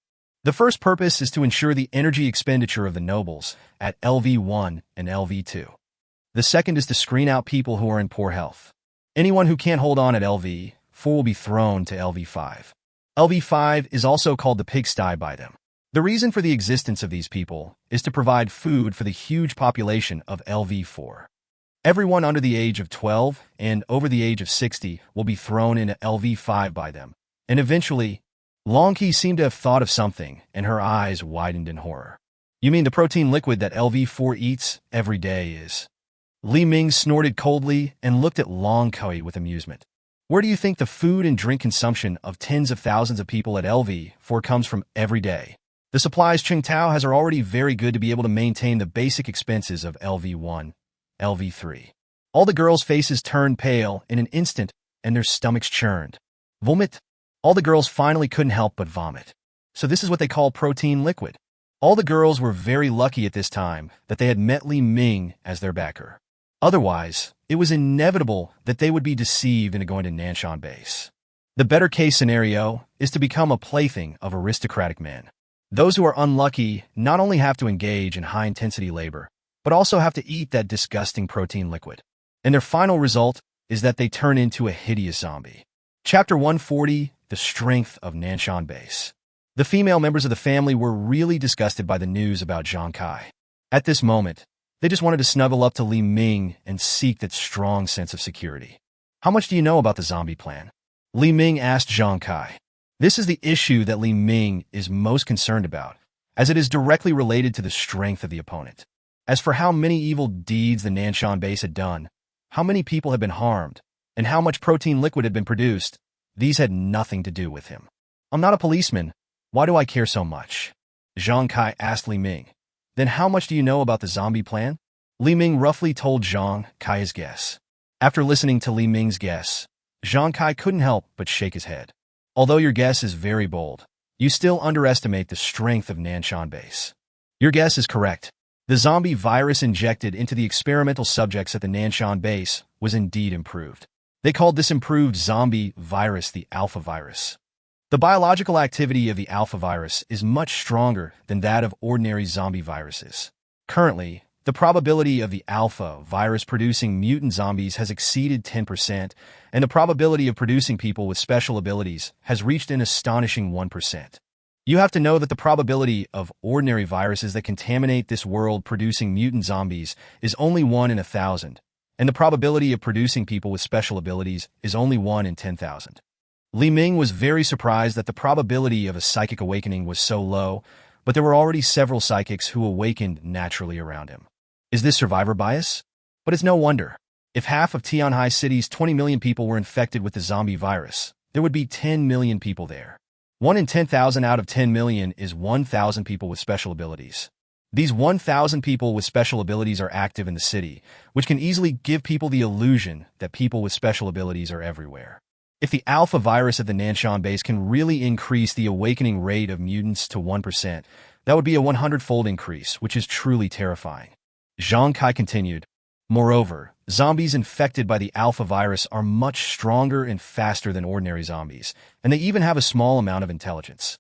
The first purpose is to ensure the energy expenditure of the nobles at LV1 and LV2. The second is to screen out people who are in poor health. Anyone who can't hold on at LV4 will be thrown to LV5. LV5 is also called the pigsty by them. The reason for the existence of these people is to provide food for the huge population of LV4. Everyone under the age of 12 and over the age of 60 will be thrown into LV5 by them, and eventually, Long Qi seemed to have thought of something, and her eyes widened in horror. You mean the protein liquid that LV4 eats every day is? Li Ming snorted coldly and looked at Long Qi with amusement. Where do you think the food and drink consumption of tens of thousands of people at LV4 comes from every day? The supplies Cheng Tao has are already very good to be able to maintain the basic expenses of LV1, LV3. All the girls' faces turned pale in an instant, and their stomachs churned. Vomit. All the girls finally couldn't help but vomit. So this is what they call protein liquid. All the girls were very lucky at this time that they had met Li Ming as their backer. Otherwise, it was inevitable that they would be deceived into going to Nanson base. The better case scenario is to become a plaything of aristocratic men. Those who are unlucky not only have to engage in high-intensity labor, but also have to eat that disgusting protein liquid. And their final result is that they turn into a hideous zombie. Chapter 140, The Strength of Nanson Base. The female members of the family were really disgusted by the news about Zhang Kai. At this moment, they just wanted to snuggle up to Li Ming and seek that strong sense of security. How much do you know about the zombie plan? Li Ming asked Zhang Kai. This is the issue that Li Ming is most concerned about, as it is directly related to the strength of the opponent. As for how many evil deeds the Nanson base had done, how many people had been harmed, and how much protein liquid had been produced, these had nothing to do with him. I'm not a policeman. Why do I care so much? Zhang Kai asked Li Ming. Then how much do you know about the zombie plan? Li Ming roughly told Zhang Kai his guess. After listening to Li Ming's guess, Zhang Kai couldn't help but shake his head. Although your guess is very bold, you still underestimate the strength of Nanson base. Your guess is correct. The zombie virus injected into the experimental subjects at the Nanson base was indeed improved. They called this improved zombie virus the alpha virus. The biological activity of the alpha virus is much stronger than that of ordinary zombie viruses. Currently, the probability of the alpha virus producing mutant zombies has exceeded 10%, and the probability of producing people with special abilities has reached an astonishing 1%. You have to know that the probability of ordinary viruses that contaminate this world producing mutant zombies is only 1 in 1,000, and the probability of producing people with special abilities is only 1 in 10,000. Li Ming was very surprised that the probability of a psychic awakening was so low, but there were already several psychics who awakened naturally around him. Is this survivor bias? But it's no wonder. If half of Tianhai City's 20 million people were infected with the zombie virus, there would be 10 million people there. 1 in 10,000 out of 10 million is 1,000 people with special abilities. These 1,000 people with special abilities are active in the city, which can easily give people the illusion that people with special abilities are everywhere. If the alpha virus at the Nanson base can really increase the awakening rate of mutants to 1%, that would be a 100-fold increase, which is truly terrifying. Zhang Kai continued, moreover, zombies infected by the alpha virus are much stronger and faster than ordinary zombies, and they even have a small amount of intelligence.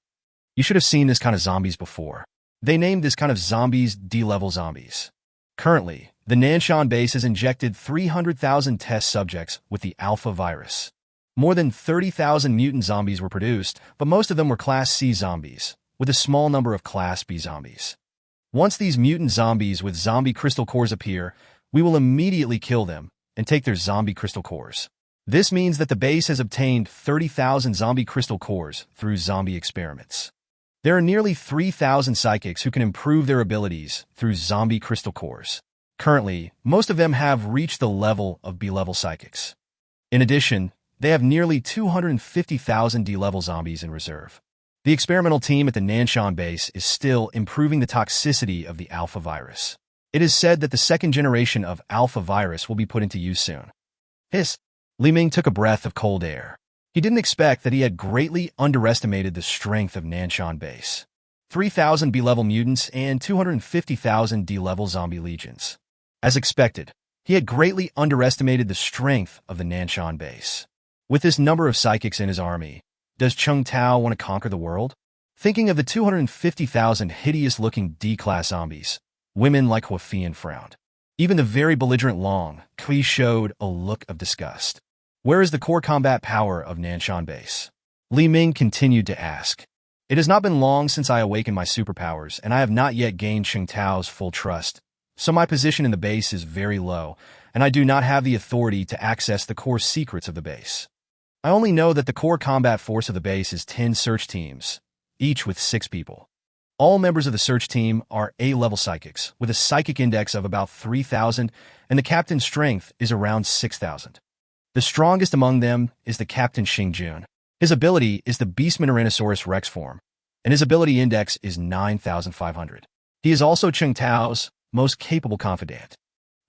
You should have seen this kind of zombies before. They named this kind of zombies D-level zombies. Currently, the Nanson base has injected 300,000 test subjects with the alpha virus. More than 30,000 mutant zombies were produced, but most of them were Class C zombies, with a small number of Class B zombies. Once these mutant zombies with zombie crystal cores appear, we will immediately kill them and take their zombie crystal cores. This means that the base has obtained 30,000 zombie crystal cores through zombie experiments. There are nearly 3,000 psychics who can improve their abilities through zombie crystal cores. Currently, most of them have reached the level of B-level psychics. In addition, they have nearly 250,000 D-level zombies in reserve. The experimental team at the Nanson base is still improving the toxicity of the alpha virus. It is said that the second generation of alpha virus will be put into use soon. Hiss! Li Ming took a breath of cold air. He didn't expect that he had greatly underestimated the strength of Nanson base. 3,000 B-level mutants and 250,000 D-level zombie legions. As expected, he had greatly underestimated the strength of the Nanson base. With this number of psychics in his army, does Cheng Tao want to conquer the world? Thinking of the 250,000 hideous-looking D-class zombies, women like Huafian frowned. Even the very belligerent Long Kui showed a look of disgust. Where is the core combat power of Nanson base? Li Ming continued to ask. It has not been long since I awakened my superpowers, and I have not yet gained Cheng Tao's full trust, so my position in the base is very low, and I do not have the authority to access the core secrets of the base. I only know that the core combat force of the base is 10 search teams, each with 6 people. All members of the search team are A-level psychics, with a psychic index of about 3,000, and the captain's strength is around 6,000. The strongest among them is the Captain Xingjun. His ability is the Beastman Tyrannosaurus Rex form, and his ability index is 9,500. He is also Cheng Tao's most capable confidant.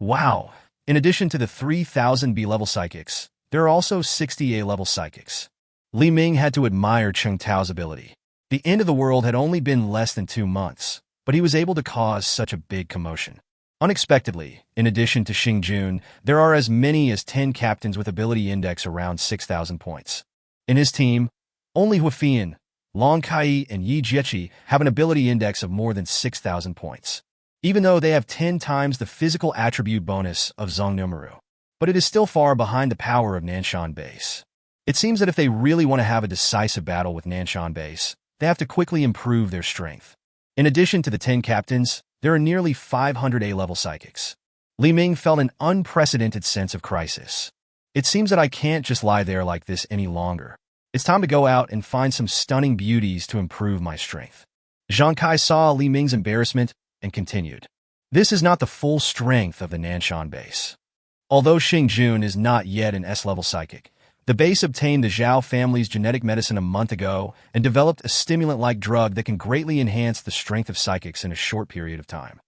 Wow! In addition to the 3,000 B-level psychics, there are also 60 A-level psychics. Li Ming had to admire Cheng Tao's ability. The end of the world had only been less than 2 months, but he was able to cause such a big commotion. Unexpectedly, in addition to Xing Jun, there are as many as 10 captains with ability index around 6,000 points. In his team, only Huafian, Long Kai, and Yi Jiechi have an ability index of more than 6,000 points, even though they have 10 times the physical attribute bonus of Zhongnumeru. But it is still far behind the power of Nanson base. It seems that if they really want to have a decisive battle with Nanson base, they have to quickly improve their strength. In addition to the 10 captains, there are nearly 500 A-level psychics. Li Ming felt an unprecedented sense of crisis. It seems that I can't just lie there like this any longer. It's time to go out and find some stunning beauties to improve my strength. Zhang Kai saw Li Ming's embarrassment and continued. This is not the full strength of the Nanson base. Although Xing Jun is not yet an S-level psychic, the base obtained the Zhao family's genetic medicine a month ago and developed a stimulant-like drug that can greatly enhance the strength of psychics in a short period of time.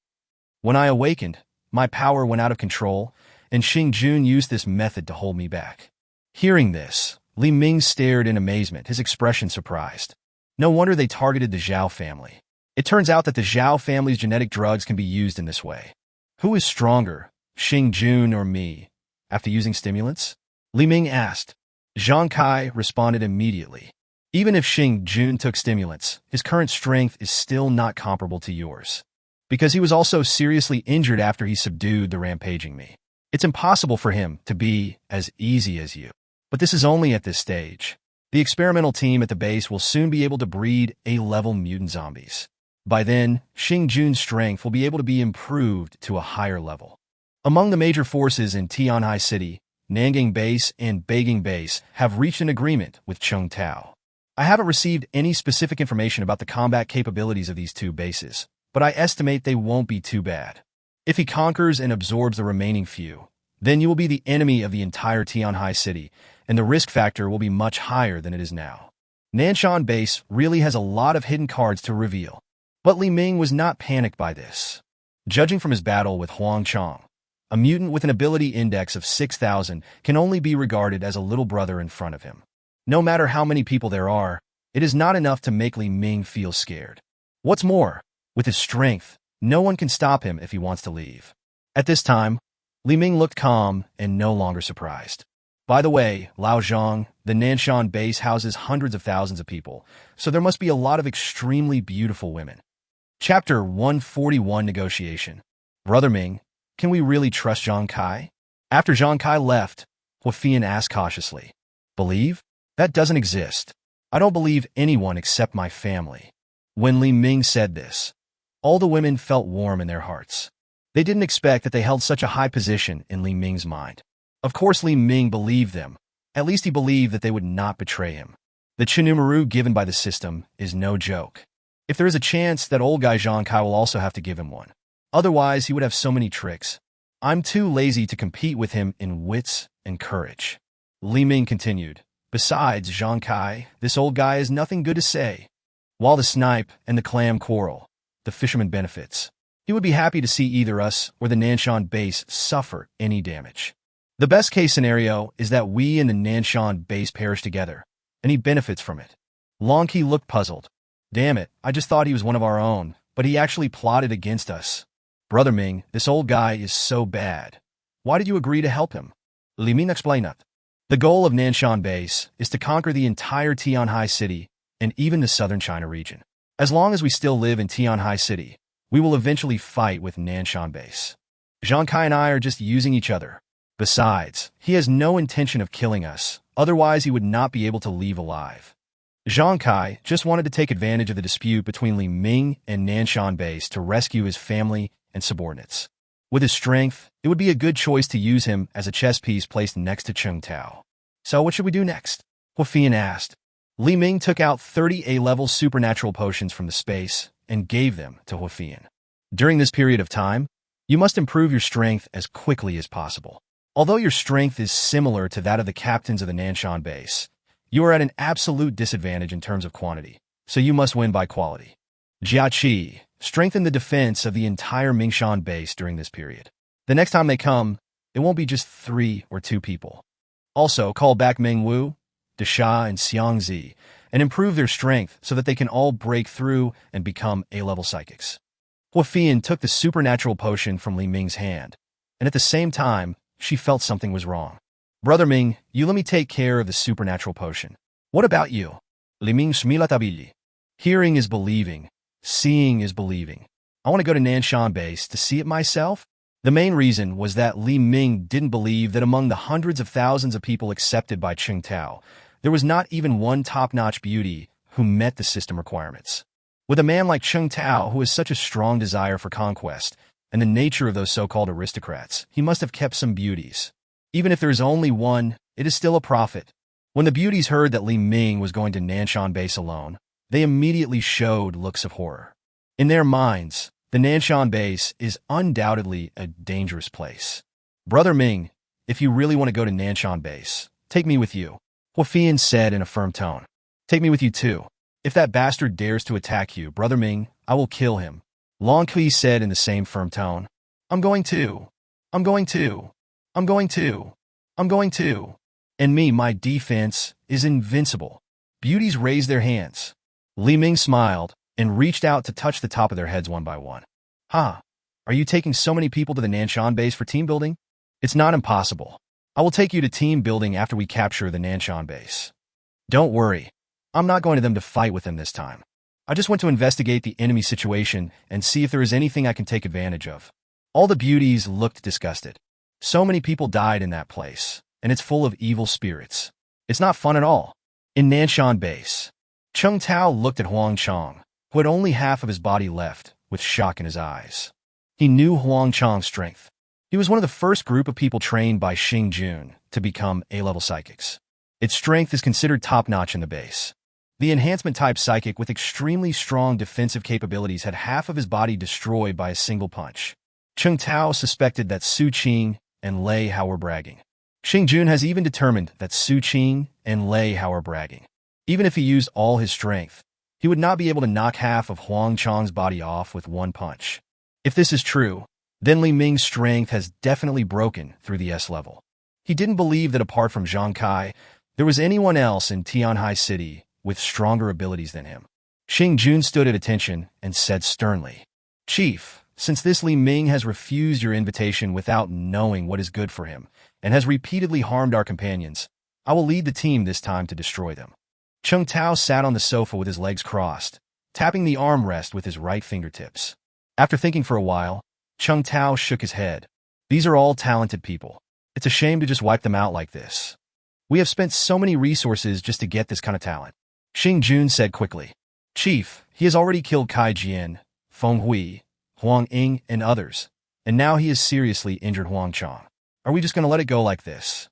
When I awakened, my power went out of control, and Xing Jun used this method to hold me back. Hearing this, Li Ming stared in amazement, his expression surprised. No wonder they targeted the Zhao family. It turns out that the Zhao family's genetic drugs can be used in this way. Who is stronger, Xing Jun or me, after using stimulants? Li Ming asked. Zhang Kai responded immediately. Even if Xing Jun took stimulants, his current strength is still not comparable to yours. Because he was also seriously injured after he subdued the rampaging me. It's impossible for him to be as easy as you. But this is only at this stage. The experimental team at the base will soon be able to breed A-level mutant zombies. By then, Xing Jun's strength will be able to be improved to a higher level. Among the major forces in Tianhai City, Nangang Base and Beijing Base have reached an agreement with Cheng Tao. I haven't received any specific information about the combat capabilities of these two bases, but I estimate they won't be too bad. If he conquers and absorbs the remaining few, then you will be the enemy of the entire Tianhai City, and the risk factor will be much higher than it is now. Nanson Base really has a lot of hidden cards to reveal. But Li Ming was not panicked by this. Judging from his battle with Huang Chong, a mutant with an ability index of 6,000 can only be regarded as a little brother in front of him. No matter how many people there are, it is not enough to make Li Ming feel scared. What's more, with his strength, no one can stop him if he wants to leave. At this time, Li Ming looked calm and no longer surprised. By the way, Laozhong, the Nanson base houses hundreds of thousands of people, so there must be a lot of extremely beautiful women. Chapter 141 Negotiation. Brother Ming, can we really trust Zhang Kai? After Zhang Kai left, Huafian asked cautiously. Believe? That doesn't exist. I don't believe anyone except my family. When Li Ming said this, all the women felt warm in their hearts. They didn't expect that they held such a high position in Li Ming's mind. Of course Li Ming believed them. At least he believed that they would not betray him. The Chinumeru given by the system is no joke. If there is a chance, that old guy Zhang Kai will also have to give him one. Otherwise, he would have so many tricks. I'm too lazy to compete with him in wits and courage. Li Ming continued. Besides, Zhang Kai, this old guy has nothing good to say. While the snipe and the clam quarrel, the fisherman benefits. He would be happy to see either us or the Nanson base suffer any damage. The best case scenario is that we and the Nanson base perish together, and he benefits from it. Long Qi looked puzzled. Damn it, I just thought he was one of our own, but he actually plotted against us. Brother Ming, this old guy is so bad. Why did you agree to help him? Li Ming explained that. The goal of Nanson base is to conquer the entire Tianhai City and even the southern China region. As long as we still live in Tianhai City, we will eventually fight with Nanson base. Zhang Kai and I are just using each other. Besides, he has no intention of killing us, otherwise he would not be able to leave alive. Zhang Kai just wanted to take advantage of the dispute between Li Ming and Nanson base to rescue his family and subordinates. With his strength, it would be a good choice to use him as a chess piece placed next to Cheng Tao. So what should we do next? Huafian asked. Li Ming took out 30 A-level supernatural potions from the space and gave them to Huafian. During this period of time, you must improve your strength as quickly as possible. Although your strength is similar to that of the captains of the Nanson base, you are at an absolute disadvantage in terms of quantity, so you must win by quality. Jia Qi, strengthen the defense of the entire Mingshan base during this period. The next time they come, it won't be just 3 or 2 people. Also, call back Meng Wu, Desha, and Xiangzi, and improve their strength so that they can all break through and become A-level psychics. Hua Fian took the supernatural potion from Li Ming's hand, and at the same time, she felt something was wrong. Brother Ming, you let me take care of the supernatural potion. What about you? Li Ming smilatabili. Hearing is believing. Seeing is believing. I want to go to Nanson base to see it myself. The main reason was that Li Ming didn't believe that among the hundreds of thousands of people accepted by Cheng Tao, there was not even one top-notch beauty who met the system requirements. With a man like Cheng Tao who has such a strong desire for conquest, and the nature of those so-called aristocrats, he must have kept some beauties. Even if there is only one, it is still a profit. When the beauties heard that Li Ming was going to Nanson base alone, they immediately showed looks of horror. In their minds, the Nanson base is undoubtedly a dangerous place. Brother Ming, if you really want to go to Nanson base, take me with you, Hua Fian said in a firm tone. Take me with you too. If that bastard dares to attack you, Brother Ming, I will kill him. Long Kui said in the same firm tone. I'm going to. I'm going to. I'm going to. I'm going to. And me, my defense is invincible. Beauties raised their hands. Li Ming smiled and reached out to touch the top of their heads one by one. Are you taking so many people to the Nanson base for team building? It's not impossible. I will take you to team building after we capture the Nanson base. Don't worry. I'm not going to them to fight with them this time. I just want to investigate the enemy situation and see if there is anything I can take advantage of. All the beauties looked disgusted. So many people died in that place, and it's full of evil spirits. It's not fun at all. In Nanson base, Cheng Tao looked at Huang Chang, who had only half of his body left, with shock in his eyes. He knew Huang Chang's strength. He was one of the first group of people trained by Xing Jun to become A-level psychics. Its strength is considered top-notch in the base. The enhancement-type psychic with extremely strong defensive capabilities had half of his body destroyed by a single punch. Cheng Tao suspected that Su Qing and Lei Hao were bragging. Xing Jun has even determined that Su Qing and Lei Hao are bragging. Even if he used all his strength, he would not be able to knock half of Huang Chang's body off with one punch. If this is true, then Li Ming's strength has definitely broken through the S level. He didn't believe that apart from Zhang Kai, there was anyone else in Tianhai City with stronger abilities than him. Xing Jun stood at attention and said sternly, Chief, since this Li Ming has refused your invitation without knowing what is good for him, and has repeatedly harmed our companions, I will lead the team this time to destroy them. Cheng Tao sat on the sofa with his legs crossed, tapping the armrest with his right fingertips. After thinking for a while, Cheng Tao shook his head. These are all talented people. It's a shame to just wipe them out like this. We have spent so many resources just to get this kind of talent. Xing Jun said quickly. Chief, he has already killed Kai Jian, Feng Hui, Huang Ying, and others, and now he has seriously injured Huang Chang. Are we just going to let it go like this?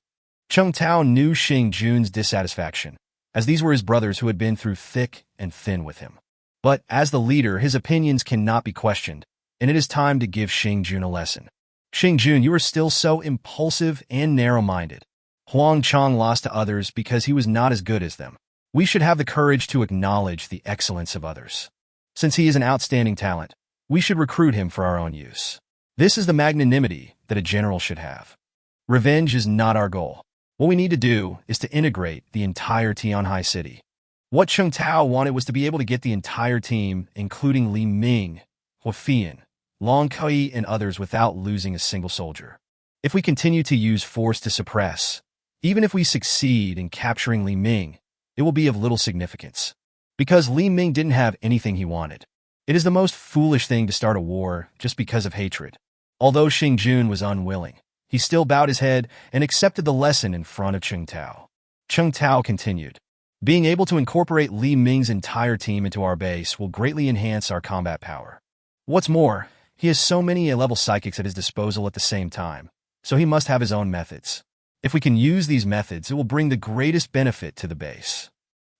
Cheng Tao knew Xing Jun's dissatisfaction, as these were his brothers who had been through thick and thin with him. But as the leader, his opinions cannot be questioned, and it is time to give Xing Jun a lesson. Xing Jun, you are still so impulsive and narrow-minded. Huang Chang lost to others because he was not as good as them. We should have the courage to acknowledge the excellence of others. Since he is an outstanding talent, we should recruit him for our own use. This is the magnanimity that a general should have. Revenge is not our goal. What we need to do is to integrate the entire Tianhai City. What Cheng Tao wanted was to be able to get the entire team, including Li Ming, Hua Fian, Long Kui, and others without losing a single soldier. If we continue to use force to suppress, even if we succeed in capturing Li Ming, it will be of little significance. Because Li Ming didn't have anything he wanted. It is the most foolish thing to start a war just because of hatred. Although Xing Jun was unwilling, he still bowed his head and accepted the lesson in front of Cheng Tao. Cheng Tao continued, being able to incorporate Li Ming's entire team into our base will greatly enhance our combat power. What's more, he has so many A-level psychics at his disposal at the same time, so he must have his own methods. If we can use these methods, it will bring the greatest benefit to the base.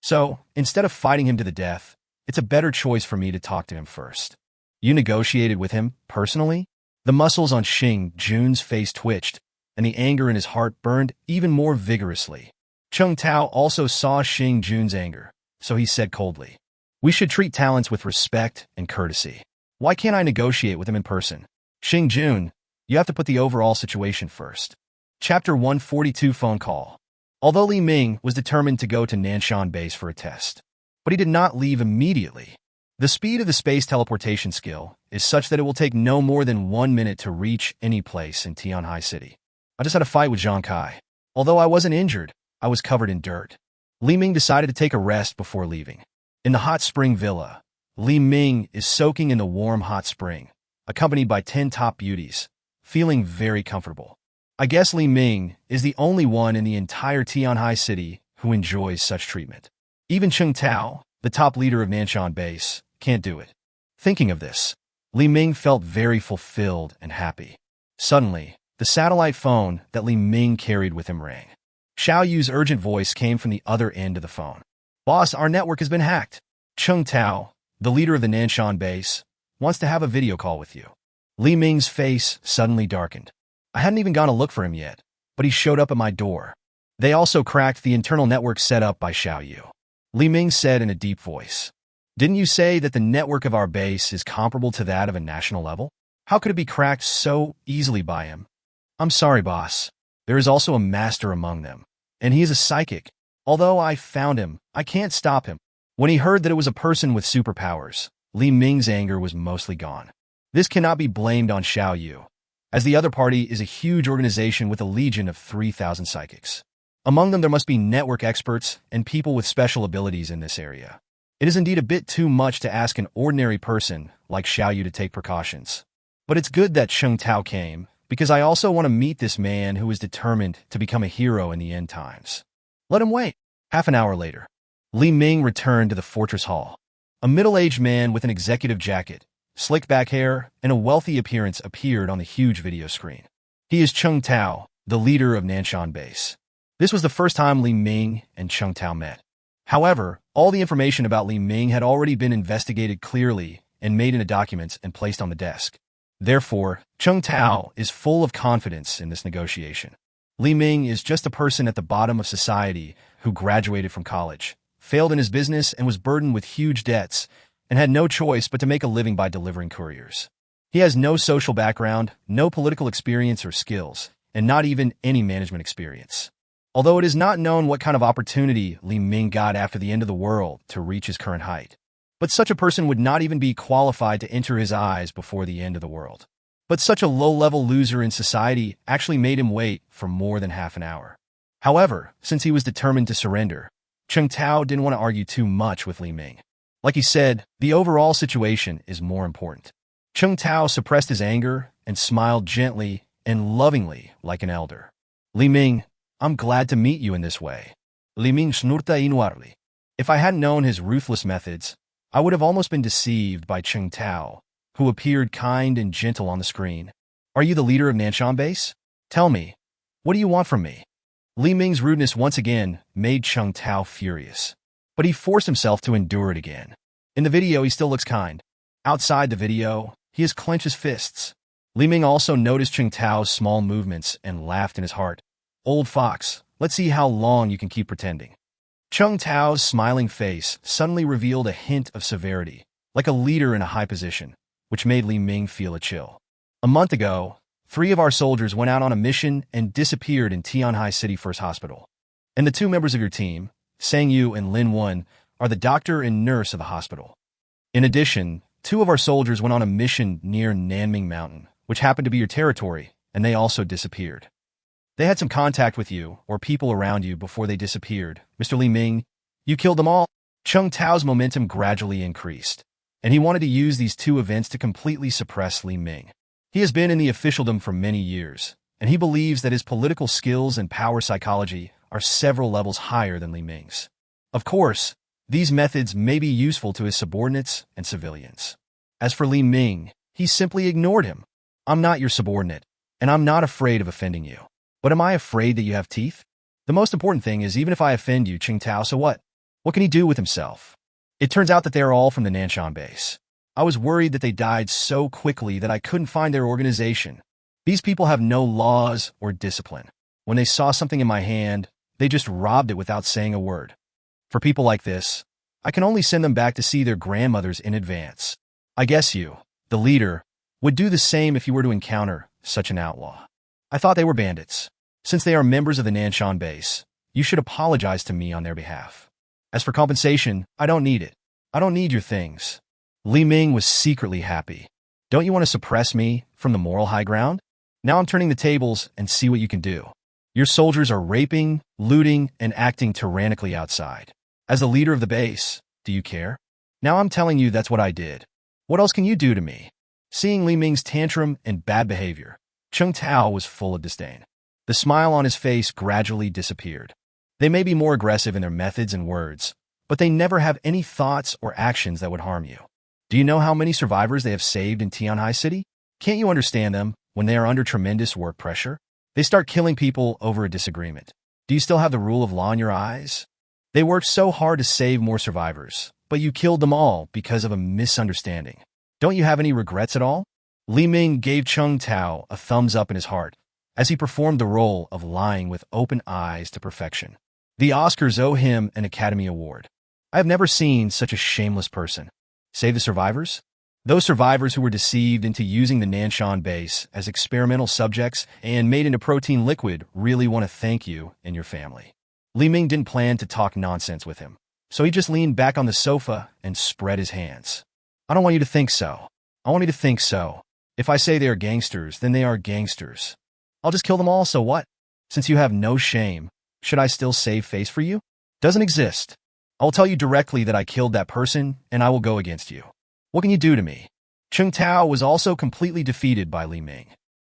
So, instead of fighting him to the death, it's a better choice for me to talk to him first. You negotiated with him, personally? The muscles on Xing Jun's face twitched, and the anger in his heart burned even more vigorously. Cheng Tao also saw Xing Jun's anger, so he said coldly, we should treat talents with respect and courtesy. Why can't I negotiate with him in person? Xing Jun, you have to put the overall situation first. Chapter 142 Phone Call. Although Li Ming was determined to go to Nanson base for a test, but he did not leave immediately. The speed of the space teleportation skill is such that it will take no more than 1 minute to reach any place in Tianhai City. I just had a fight with Zhang Kai. Although I wasn't injured, I was covered in dirt. Li Ming decided to take a rest before leaving. In the hot spring villa, Li Ming is soaking in the warm hot spring, accompanied by 10 top beauties, feeling very comfortable. I guess Li Ming is the only one in the entire Tianhai City who enjoys such treatment. Even Cheng Tao, the top leader of Nanson base, can't do it. Thinking of this, Li Ming felt very fulfilled and happy. Suddenly, the satellite phone that Li Ming carried with him rang. Xiao Yu's urgent voice came from the other end of the phone. "Boss, our network has been hacked. Cheng Tao, the leader of the Nanson base, wants to have a video call with you." Li Ming's face suddenly darkened. I hadn't even gone to look for him yet, but he showed up at my door. They also cracked the internal network set up by Xiao Yu. Li Ming said in a deep voice, "Didn't you say that the network of our base is comparable to that of a national level? How could it be cracked so easily by him?" "I'm sorry, boss. There is also a master among them, and he is a psychic. Although I found him, I can't stop him." When he heard that it was a person with superpowers, Li Ming's anger was mostly gone. This cannot be blamed on Xiao Yu, as the other party is a huge organization with a legion of 3,000 psychics. Among them there must be network experts and people with special abilities in this area. It is indeed a bit too much to ask an ordinary person like Xiao Yu to take precautions. But it's good that Cheng Tao came, because I also want to meet this man who is determined to become a hero in the end times. Let him wait. Half an hour later, Li Ming returned to the fortress hall. A middle-aged man with an executive jacket, slicked back hair, and a wealthy appearance appeared on the huge video screen. He is Cheng Tao, the leader of Nanson base. This was the first time Li Ming and Cheng Tao met. However, all the information about Li Ming had already been investigated clearly and made into documents and placed on the desk. Therefore, Cheng Tao is full of confidence in this negotiation. Li Ming is just a person at the bottom of society who graduated from college, failed in his business, and was burdened with huge debts, and had no choice but to make a living by delivering couriers. He has no social background, no political experience or skills, and not even any management experience. Although it is not known what kind of opportunity Li Ming got after the end of the world to reach his current height. But such a person would not even be qualified to enter his eyes before the end of the world. But such a low-level loser in society actually made him wait for more than half an hour. However, since he was determined to surrender, Cheng Tao didn't want to argue too much with Li Ming. Like he said, the overall situation is more important. Cheng Tao suppressed his anger and smiled gently and lovingly like an elder. "Li Ming, I'm glad to meet you in this way." Li Ming snurta inuarli. If I hadn't known his ruthless methods, I would have almost been deceived by Cheng Tao, who appeared kind and gentle on the screen. "Are you the leader of Nanson base? Tell me, what do you want from me?" Li Ming's rudeness once again made Cheng Tao furious, but he forced himself to endure it again. In the video, he still looks kind. Outside the video, he has clenched his fists. Li Ming also noticed Cheng Tao's small movements and laughed in his heart. "Old fox, let's see how long you can keep pretending." Cheng Tao's smiling face suddenly revealed a hint of severity, like a leader in a high position, which made Li Ming feel a chill. "A month ago, 3 of our soldiers went out on a mission and disappeared in Tianhai City First Hospital. And the 2 members of your team, Sang Yu and Lin Wen, are the doctor and nurse of the hospital. In addition, 2 of our soldiers went on a mission near Nanming Mountain, which happened to be your territory, and they also disappeared. They had some contact with you or people around you before they disappeared. Mr. Li Ming, you killed them all." Cheng Tao's momentum gradually increased, and he wanted to use these 2 events to completely suppress Li Ming. He has been in the officialdom for many years, and he believes that his political skills and power psychology are several levels higher than Li Ming's. Of course, these methods may be useful to his subordinates and civilians. As for Li Ming, he simply ignored him. "I'm not your subordinate, and I'm not afraid of offending you. But am I afraid that you have teeth? The most important thing is, even if I offend you, Cheng Tao, so what? What can he do with himself?" It turns out that they are all from the Nanson base. I was worried that they died so quickly that I couldn't find their organization. These people have no laws or discipline. When they saw something in my hand, they just robbed it without saying a word. For people like this, I can only send them back to see their grandmothers in advance. I guess you, the leader, would do the same if you were to encounter such an outlaw. I thought they were bandits. Since they are members of the Nanson base, you should apologize to me on their behalf. As for compensation, I don't need it. I don't need your things. Li Ming was secretly happy. Don't you want to suppress me from the moral high ground? Now I'm turning the tables and see what you can do. Your soldiers are raping, looting, and acting tyrannically outside. As the leader of the base, do you care? Now I'm telling you that's what I did. What else can you do to me? Seeing Li Ming's tantrum and bad behavior, Cheng Tao was full of disdain. The smile on his face gradually disappeared. They may be more aggressive in their methods and words, but they never have any thoughts or actions that would harm you. Do you know how many survivors they have saved in Tianhai City? Can't you understand them when they are under tremendous work pressure? They start killing people over a disagreement. Do you still have the rule of law in your eyes? They worked so hard to save more survivors, but you killed them all because of a misunderstanding. Don't you have any regrets at all? Li Ming gave Cheng Tao a thumbs up in his heart as he performed the role of lying with open eyes to perfection. The Oscars owe him an Academy Award. I have never seen such a shameless person. Save the survivors? Those survivors who were deceived into using the Nanson base as experimental subjects and made into protein liquid really want to thank you and your family. Li Ming didn't plan to talk nonsense with him, so he just leaned back on the sofa and spread his hands. I don't want you to think so. I want you to think so. If I say they are gangsters, then they are gangsters. I'll just kill them all, so what? Since you have no shame, should I still save face for you? Doesn't exist. I will tell you directly that I killed that person, and I will go against you. What can you do to me? Cheng Tao was also completely defeated by Li Ming.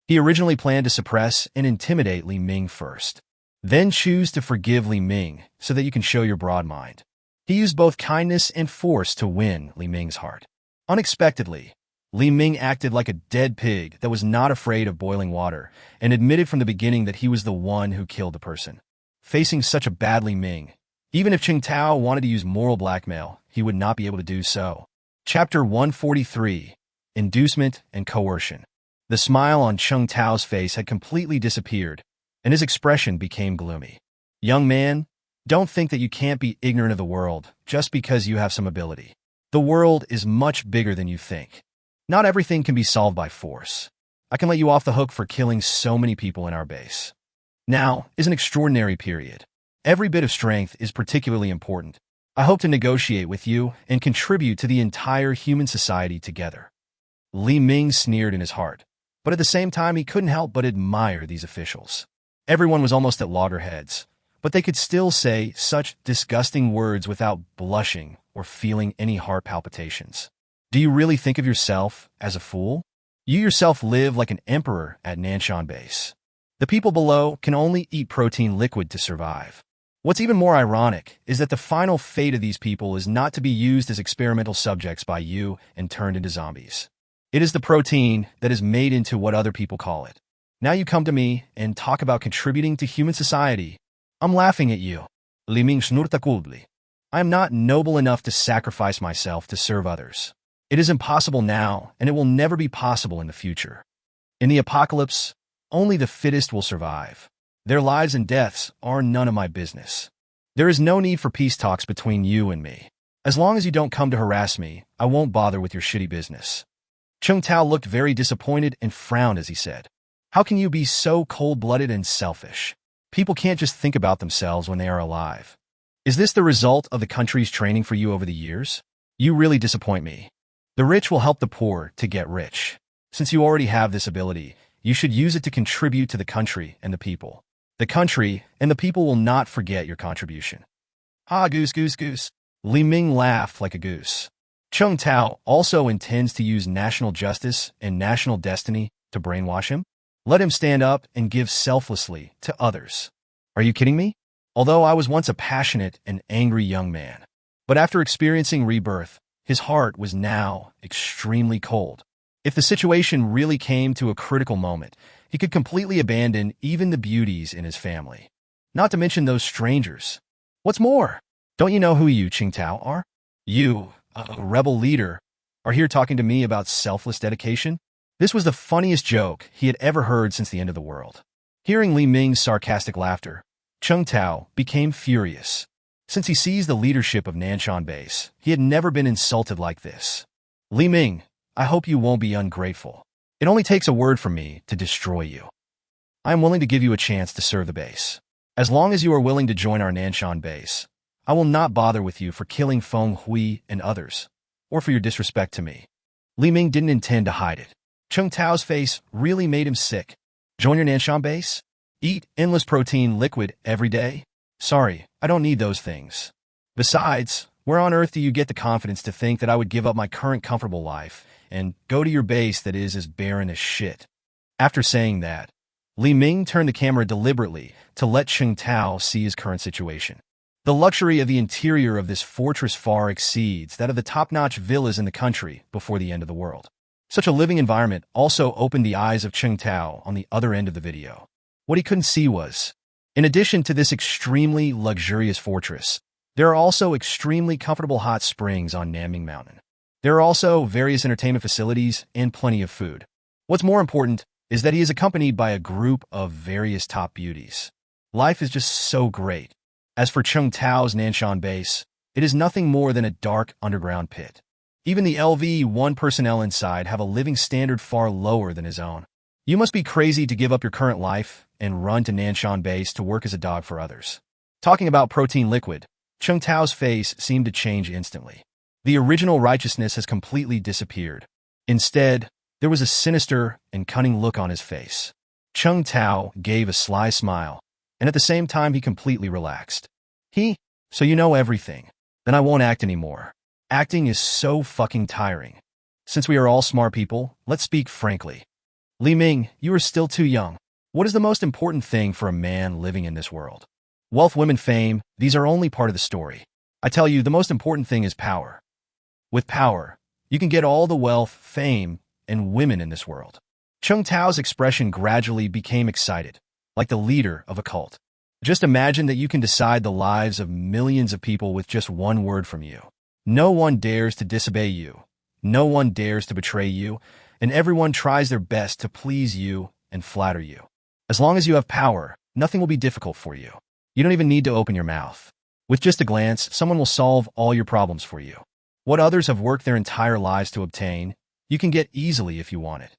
He originally planned to suppress and intimidate Li Ming first, then choose to forgive Li Ming so that you can show your broad mind. He used both kindness and force to win Li Ming's heart. Unexpectedly, Li Ming acted like a dead pig that was not afraid of boiling water and admitted from the beginning that he was the one who killed the person. Facing such a bad Li Ming, even if Cheng Tao wanted to use moral blackmail, he would not be able to do so. Chapter 143, Inducement and Coercion. The smile on Cheng Tao's face had completely disappeared, and his expression became gloomy. Young man, don't think that you can't be ignorant of the world just because you have some ability. The world is much bigger than you think. Not everything can be solved by force. I can let you off the hook for killing so many people in our base. Now is an extraordinary period. Every bit of strength is particularly important. I hope to negotiate with you and contribute to the entire human society together. Li Ming sneered in his heart, but at the same time he couldn't help but admire these officials. Everyone was almost at loggerheads, but they could still say such disgusting words without blushing or feeling any heart palpitations. Do you really think of yourself as a fool? You yourself live like an emperor at Nanson base. The people below can only eat protein liquid to survive. What's even more ironic is that the final fate of these people is not to be used as experimental subjects by you and turned into zombies. It is the protein that is made into what other people call it. Now you come to me and talk about contributing to human society. I'm laughing at you. Li Ming snurta coldly. I am not noble enough to sacrifice myself to serve others. It is impossible now, and it will never be possible in the future. In the apocalypse, only the fittest will survive. Their lives and deaths are none of my business. There is no need for peace talks between you and me. As long as you don't come to harass me, I won't bother with your shitty business. Cheng Tao looked very disappointed and frowned as he said, How can you be so cold-blooded and selfish? People can't just think about themselves when they are alive. Is this the result of the country's training for you over the years? You really disappoint me. The rich will help the poor to get rich. Since you already have this ability, you should use it to contribute to the country and the people. The country and the people will not forget your contribution. Ah, goose, goose, goose. Li Ming laughed like a goose. Cheng Tao also intends to use national justice and national destiny to brainwash him. Let him stand up and give selflessly to others. Are you kidding me? Although I was once a passionate and angry young man, but after experiencing rebirth, his heart was now extremely cold. If the situation really came to a critical moment, he could completely abandon even the beauties in his family. Not to mention those strangers. What's more, don't you know who you, Cheng Tao, are? You, a rebel leader, are here talking to me about selfless dedication? This was the funniest joke he had ever heard since the end of the world. Hearing Li Ming's sarcastic laughter, Cheng Tao became furious. Since he seized the leadership of Nanson base, he had never been insulted like this. Li Ming, I hope you won't be ungrateful. It only takes a word from me to destroy you. I am willing to give you a chance to serve the base. As long as you are willing to join our Nanson base, I will not bother with you for killing Feng Hui and others, or for your disrespect to me. Li Ming didn't intend to hide it. Chung Tao's face really made him sick. Join your Nanson base? Eat endless protein liquid every day? Sorry, I don't need those things. Besides, where on earth do you get the confidence to think that I would give up my current comfortable life and go to your base that is as barren as shit? After saying that, Li Ming turned the camera deliberately to let Chung Tao see his current situation. The luxury of the interior of this fortress far exceeds that of the top-notch villas in the country before the end of the world. Such a living environment also opened the eyes of Chung Tao on the other end of the video. What he couldn't see was, in addition to this extremely luxurious fortress, there are also extremely comfortable hot springs on Nanming Mountain. There are also various entertainment facilities and plenty of food. What's more important is that he is accompanied by a group of various top beauties. Life is just so great. As for Chung Tao's Nanson base, it is nothing more than a dark underground pit. Even the LV-1 personnel inside have a living standard far lower than his own. You must be crazy to give up your current life and run to Nanson base to work as a dog for others. Talking about protein liquid, Chung Tao's face seemed to change instantly. The original righteousness has completely disappeared. Instead, there was a sinister and cunning look on his face. Chung Tao gave a sly smile, and at the same time he completely relaxed. So you know everything. Then I won't act anymore. Acting is so fucking tiring. Since we are all smart people, let's speak frankly. Li Ming, you are still too young. What is the most important thing for a man living in this world? Wealth, women, fame, these are only part of the story. I tell you, the most important thing is power. With power, you can get all the wealth, fame, and women in this world. Chung Tao's expression gradually became excited, like the leader of a cult. Just imagine that you can decide the lives of millions of people with just one word from you. No one dares to disobey you. No one dares to betray you, and everyone tries their best to please you and flatter you. As long as you have power, nothing will be difficult for you. You don't even need to open your mouth. With just a glance, someone will solve all your problems for you. What others have worked their entire lives to obtain, you can get easily if you want it.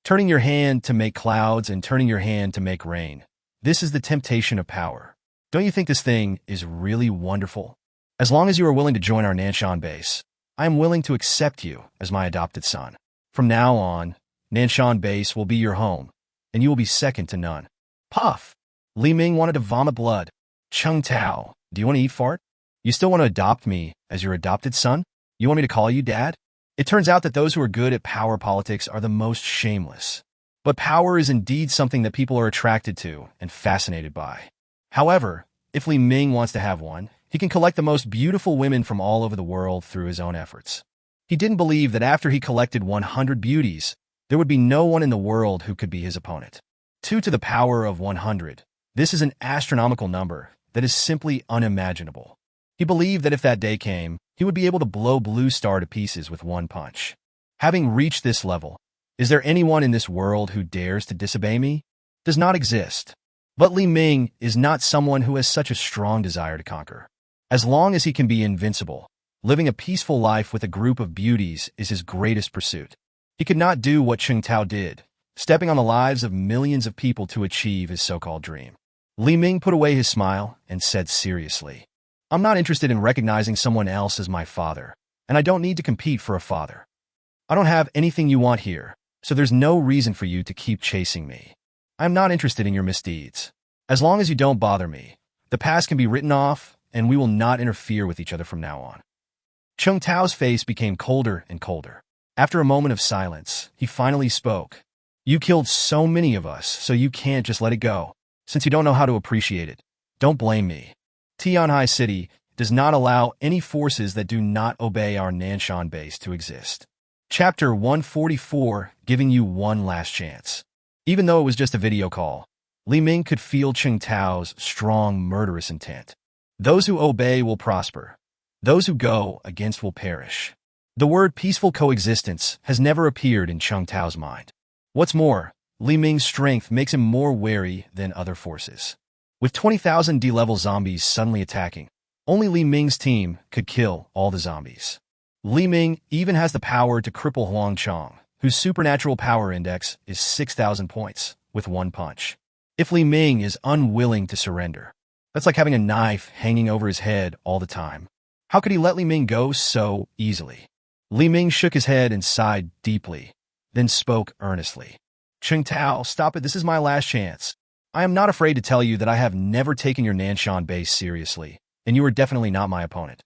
Turning your hand to make clouds and turning your hand to make rain. This is the temptation of power. Don't you think this thing is really wonderful? As long as you are willing to join our Nanson base, I am willing to accept you as my adopted son. From now on, Nanson base will be your home, and you will be second to none. Puff! Li Ming wanted to vomit blood. Chung Tao, do you want to eat fart? You still want to adopt me as your adopted son? You want me to call you dad? It turns out that those who are good at power politics are the most shameless. But power is indeed something that people are attracted to and fascinated by. However, if Li Ming wants to have one, he can collect the most beautiful women from all over the world through his own efforts. He didn't believe that after he collected 100 beauties, there would be no one in the world who could be his opponent. 2 to the power of 100. This is an astronomical number that is simply unimaginable. He believed that if that day came, he would be able to blow Blue Star to pieces with one punch. Having reached this level, is there anyone in this world who dares to disobey me? Does not exist. But Li Ming is not someone who has such a strong desire to conquer. As long as he can be invincible, living a peaceful life with a group of beauties is his greatest pursuit. He could not do what Chung Tao did, stepping on the lives of millions of people to achieve his so-called dream. Li Ming put away his smile and said seriously, I'm not interested in recognizing someone else as my father, and I don't need to compete for a father. I don't have anything you want here, so there's no reason for you to keep chasing me. I'm not interested in your misdeeds. As long as you don't bother me, the past can be written off, and we will not interfere with each other from now on. Chung Tao's face became colder and colder. After a moment of silence, he finally spoke. You killed so many of us, so you can't just let it go. Since you don't know how to appreciate it, don't blame me. Tianhai City does not allow any forces that do not obey our Nanson base to exist. Chapter 144, giving you one last chance. Even though it was just a video call, Li Ming could feel Chung Tao's strong, murderous intent. Those who obey will prosper. Those who go against will perish. The word peaceful coexistence has never appeared in Chung Tao's mind. What's more, Li Ming's strength makes him more wary than other forces. With 20,000 D-level zombies suddenly attacking, only Li Ming's team could kill all the zombies. Li Ming even has the power to cripple Huang Chong, whose supernatural power index is 6,000 points, with one punch. If Li Ming is unwilling to surrender, that's like having a knife hanging over his head all the time. How could he let Li Ming go so easily? Li Ming shook his head and sighed deeply, then spoke earnestly. Cheng Tao, stop it. This is my last chance. I am not afraid to tell you that I have never taken your Nanson base seriously, and you are definitely not my opponent.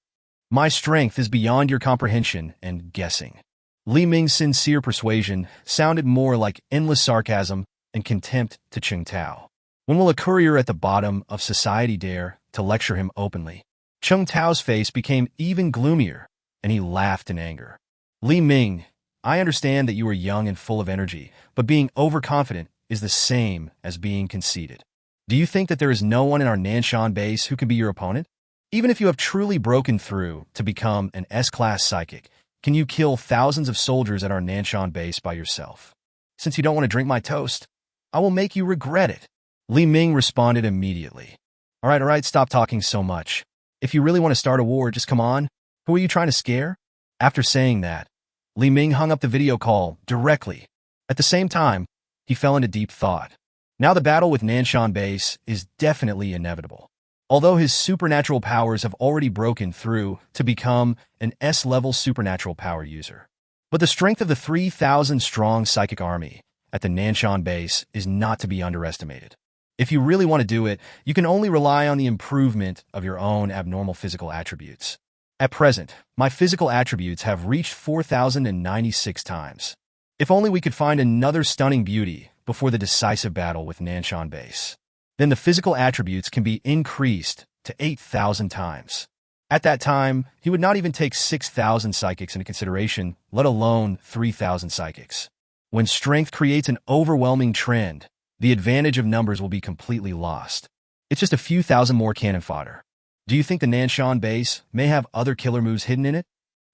My strength is beyond your comprehension and guessing. Li Ming's sincere persuasion sounded more like endless sarcasm and contempt to Cheng Tao. When will a courier at the bottom of society dare to lecture him openly? Cheng Tao's face became even gloomier, and he laughed in anger. Li Ming, I understand that you are young and full of energy, but being overconfident is the same as being conceited. Do you think that there is no one in our Nanson base who can be your opponent? Even if you have truly broken through to become an S-class psychic, can you kill thousands of soldiers at our Nanson base by yourself? Since you don't want to drink my toast, I will make you regret it. Li Ming responded immediately. All right, stop talking so much. If you really want to start a war, just come on. Who are you trying to scare? After saying that, Li Ming hung up the video call directly. At the same time, he fell into deep thought. Now the battle with Nanson base is definitely inevitable. Although his supernatural powers have already broken through to become an S-level supernatural power user. But the strength of the 3,000-strong psychic army at the Nanson base is not to be underestimated. If you really want to do it, you can only rely on the improvement of your own abnormal physical attributes. At present, my physical attributes have reached 4,096 times. If only we could find another stunning beauty before the decisive battle with Nanson base. Then the physical attributes can be increased to 8,000 times. At that time, he would not even take 6,000 psychics into consideration, let alone 3,000 psychics. When strength creates an overwhelming trend, the advantage of numbers will be completely lost. It's just a few thousand more cannon fodder. Do you think the Nanson base may have other killer moves hidden in it?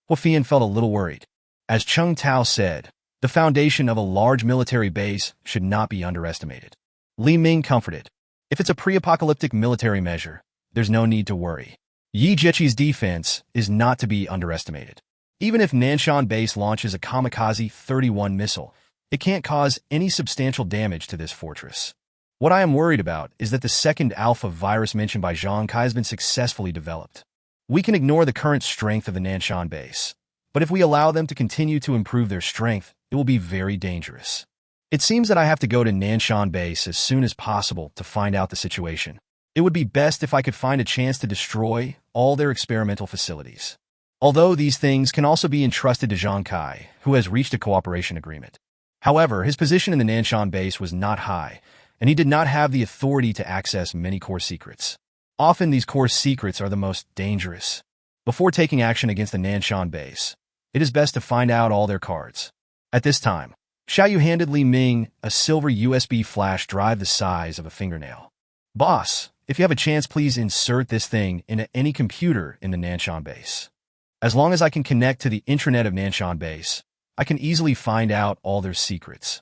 Huafian felt a little worried. As Cheng Tao said, the foundation of a large military base should not be underestimated. Li Ming comforted. If it's a pre-apocalyptic military measure, there's no need to worry. Yi Jieqi's defense is not to be underestimated. Even if Nanson base launches a kamikaze 31 missile, it can't cause any substantial damage to this fortress. What I am worried about is that the second alpha virus mentioned by Zhang Kai has been successfully developed. We can ignore the current strength of the Nanson base, but if we allow them to continue to improve their strength, it will be very dangerous. It seems that I have to go to Nanson base as soon as possible to find out the situation. It would be best if I could find a chance to destroy all their experimental facilities. Although these things can also be entrusted to Zhang Kai, who has reached a cooperation agreement. However, his position in the Nanson base was not high, and he did not have the authority to access many core secrets. Often these core secrets are the most dangerous. Before taking action against the Nanson base, it is best to find out all their cards. At this time, Xiaoyu handed Li Ming a silver USB flash drive the size of a fingernail. Boss, if you have a chance, please insert this thing into any computer in the Nanson base. As long as I can connect to the intranet of Nanson base, I can easily find out all their secrets.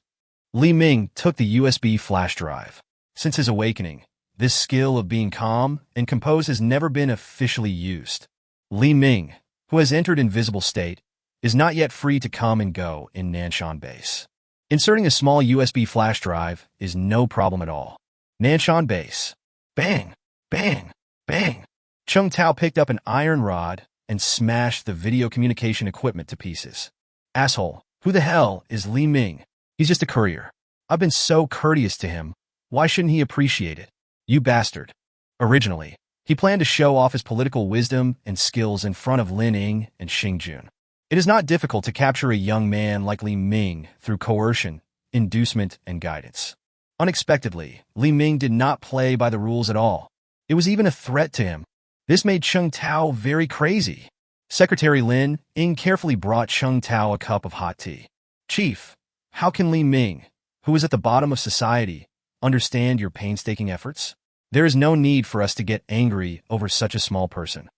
Li Ming took the USB flash drive. Since his awakening, this skill of being calm and composed has never been officially used. Li Ming, who has entered invisible state, is not yet free to come and go in Nanson base. Inserting a small USB flash drive is no problem at all. Nanson base. Bang! Bang! Bang! Cheng Tao picked up an iron rod and smashed the video communication equipment to pieces. Asshole, who the hell is Li Ming? He's just a courier. I've been so courteous to him. Why shouldn't he appreciate it? You bastard. Originally, he planned to show off his political wisdom and skills in front of Lin Ying and Xing Jun. It is not difficult to capture a young man like Li Ming through coercion, inducement, and guidance. Unexpectedly, Li Ming did not play by the rules at all. It was even a threat to him. This made Cheng Tao very crazy. Secretary Lin Ying carefully brought Cheng Tao a cup of hot tea. Chief, how can Li Ming, who is at the bottom of society, understand your painstaking efforts? There is no need for us to get angry over such a small person.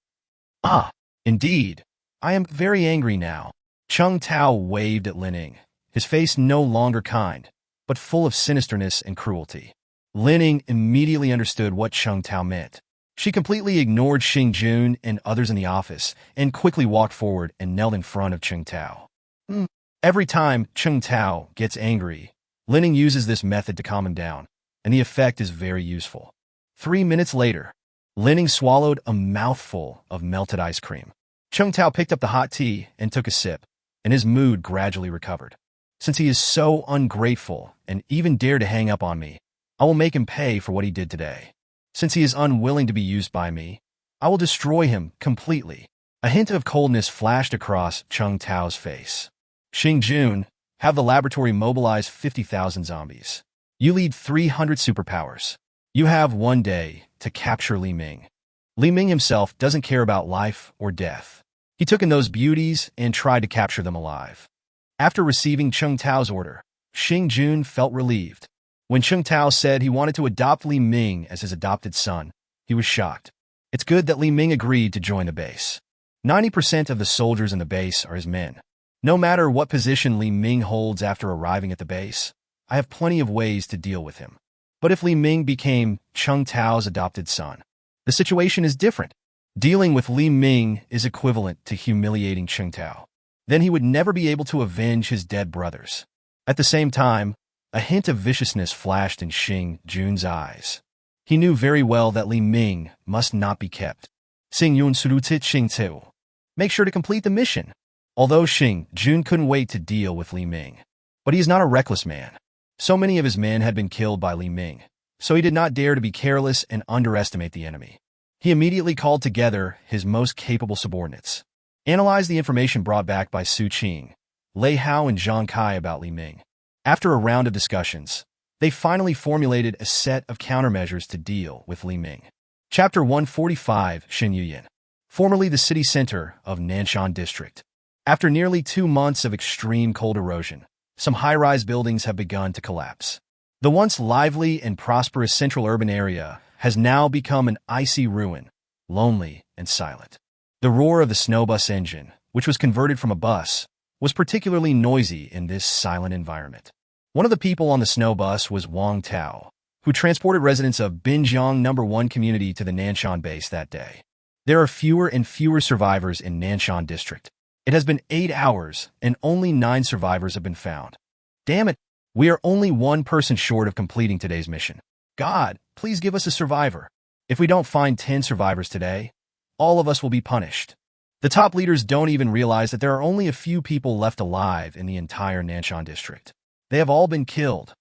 Ah, indeed. I am very angry now. Cheng Tao waved at Lin Ying, his face no longer kind, but full of sinisterness and cruelty. Lin Ying immediately understood what Cheng Tao meant. She completely ignored Xing Jun and others in the office and quickly walked forward and knelt in front of Cheng Tao. Every time Cheng Tao gets angry, Lin Ying uses this method to calm him down, and the effect is very useful. 3 minutes later, Lin Ying swallowed a mouthful of melted ice cream. Cheng Tao picked up the hot tea and took a sip, and his mood gradually recovered. Since he is so ungrateful and even dared to hang up on me, I will make him pay for what he did today. Since he is unwilling to be used by me, I will destroy him completely. A hint of coldness flashed across Chung Tao's face. Xing Jun, have the laboratory mobilize 50,000 zombies. You lead 300 superpowers. You have 1 day to capture Li Ming. Li Ming himself doesn't care about life or death. He took in those beauties and tried to capture them alive. After receiving Chung Tao's order, Xing Jun felt relieved. When Chung Tao said he wanted to adopt Li Ming as his adopted son, he was shocked. It's good that Li Ming agreed to join the base. 90% of the soldiers in the base are his men. No matter what position Li Ming holds after arriving at the base, I have plenty of ways to deal with him. But if Li Ming became Chung Tao's adopted son, the situation is different. Dealing with Li Ming is equivalent to humiliating Chung Tao. Then he would never be able to avenge his dead brothers. At the same time, a hint of viciousness flashed in Xing Jun's eyes. He knew very well that Li Ming must not be kept. Xing Yun Surutit Xing Tu. Make sure to complete the mission. Although Xing Jun couldn't wait to deal with Li Ming. But he is not a reckless man. So many of his men had been killed by Li Ming, so he did not dare to be careless and underestimate the enemy. He immediately called together his most capable subordinates. Analyzed the information brought back by Su Qing, Lei Hao and Zhang Kai about Li Ming. After a round of discussions, they finally formulated a set of countermeasures to deal with Li Ming. Chapter 145, Xinyuyan, formerly the city center of Nanson District. After nearly 2 months of extreme cold erosion, some high-rise buildings have begun to collapse. The once lively and prosperous central urban area has now become an icy ruin, lonely and silent. The roar of the snow bus engine, which was converted from a bus, was particularly noisy in this silent environment. One of the people on the snow bus was Wang Tao, who transported residents of Binjiang No. 1 community to the Nanson base that day. There are fewer and fewer survivors in Nanson District. It has been 8 hours, and only 9 survivors have been found. Damn it, we are only 1 person short of completing today's mission. God, please give us a survivor. If we don't find 10 survivors today, all of us will be punished. The top leaders don't even realize that there are only a few people left alive in the entire Nanson District. They have all been killed.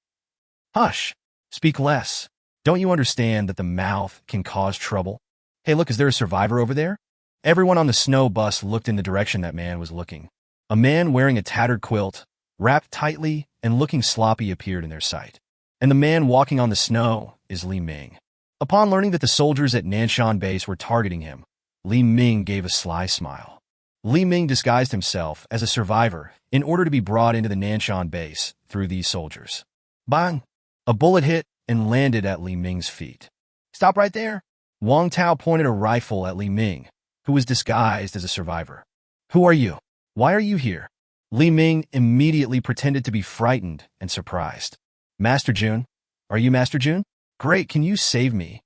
Hush, speak less. Don't you understand that the mouth can cause trouble? Hey, look, is there a survivor over there? Everyone on the snow bus looked in the direction that man was looking. A man wearing a tattered quilt, wrapped tightly and looking sloppy appeared in their sight. And the man walking on the snow is Li Ming. Upon learning that the soldiers at Nanson base were targeting him, Li Ming gave a sly smile. Li Ming disguised himself as a survivor in order to be brought into the Nanson base through these soldiers. Bang! A bullet hit and landed at Li Ming's feet. Stop right there! Wang Tao pointed a rifle at Li Ming, who was disguised as a survivor. Who are you? Why are you here? Li Ming immediately pretended to be frightened and surprised. Master Jun? Are you Master Jun? Great, can you save me?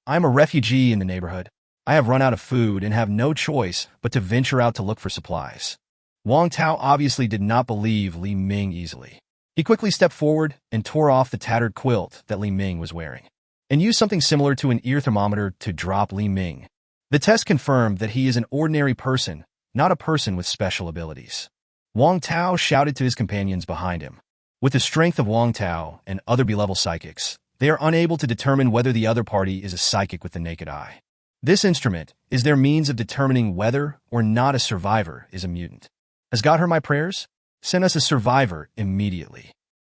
I am a refugee in the neighborhood. I have run out of food and have no choice but to venture out to look for supplies. Wang Tao obviously did not believe Li Ming easily. He quickly stepped forward and tore off the tattered quilt that Li Ming was wearing, and used something similar to an ear thermometer to drop Li Ming. The test confirmed that he is an ordinary person, not a person with special abilities. Wang Tao shouted to his companions behind him. With the strength of Wang Tao and other B-level psychics, they are unable to determine whether the other party is a psychic with the naked eye. This instrument is their means of determining whether or not a survivor is a mutant. Has God heard my prayers? Send us a survivor immediately.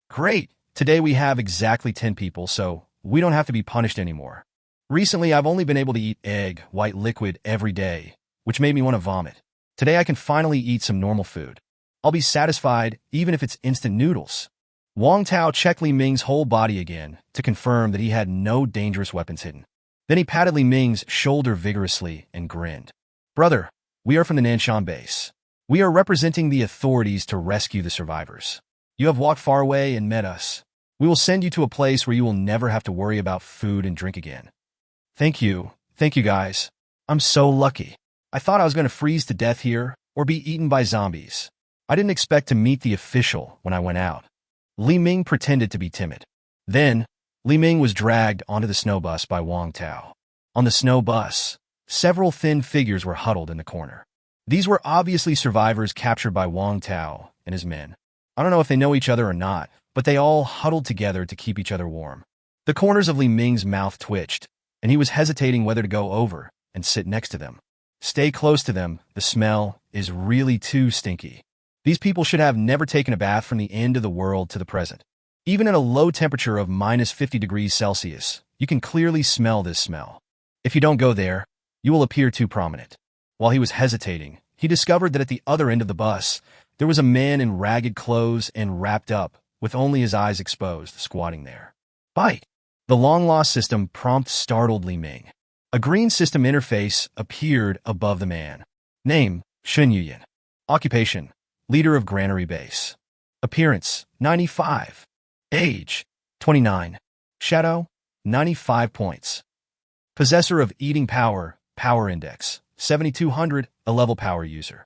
Great! Today we have exactly 10 people, so we don't have to be punished anymore. Recently, I've only been able to eat egg, white liquid every day, which made me want to vomit. Today I can finally eat some normal food. I'll be satisfied even if it's instant noodles. Wang Tao checked Li Ming's whole body again to confirm that he had no dangerous weapons hidden. Then he patted Li Ming's shoulder vigorously and grinned. Brother, we are from the Nanson base. We are representing the authorities to rescue the survivors. You have walked far away and met us. We will send you to a place where you will never have to worry about food and drink again. Thank you guys. I'm so lucky. I thought I was going to freeze to death here or be eaten by zombies. I didn't expect to meet the official when I went out. Li Ming pretended to be timid. Then, Li Ming was dragged onto the snow bus by Wang Tao. On the snow bus, several thin figures were huddled in the corner. These were obviously survivors captured by Wang Tao and his men. I don't know if they know each other or not, but they all huddled together to keep each other warm. The corners of Li Ming's mouth twitched, and he was hesitating whether to go over and sit next to them. Stay close to them, the smell is really too stinky. These people should have never taken a bath from the end of the world to the present. Even at a low temperature of minus 50 degrees Celsius, you can clearly smell this smell. If you don't go there, you will appear too prominent. While he was hesitating, he discovered that at the other end of the bus, there was a man in ragged clothes and wrapped up, with only his eyes exposed, squatting there. Bite! The long-lost system prompt startled Li Ming. A green system interface appeared above the man. Name, Shen Yuyan. Occupation, leader of Granary Base. Appearance, 95. Age, 29. Shadow, 95 points. Possessor of Eating Power, Power Index, 7200, a level power user.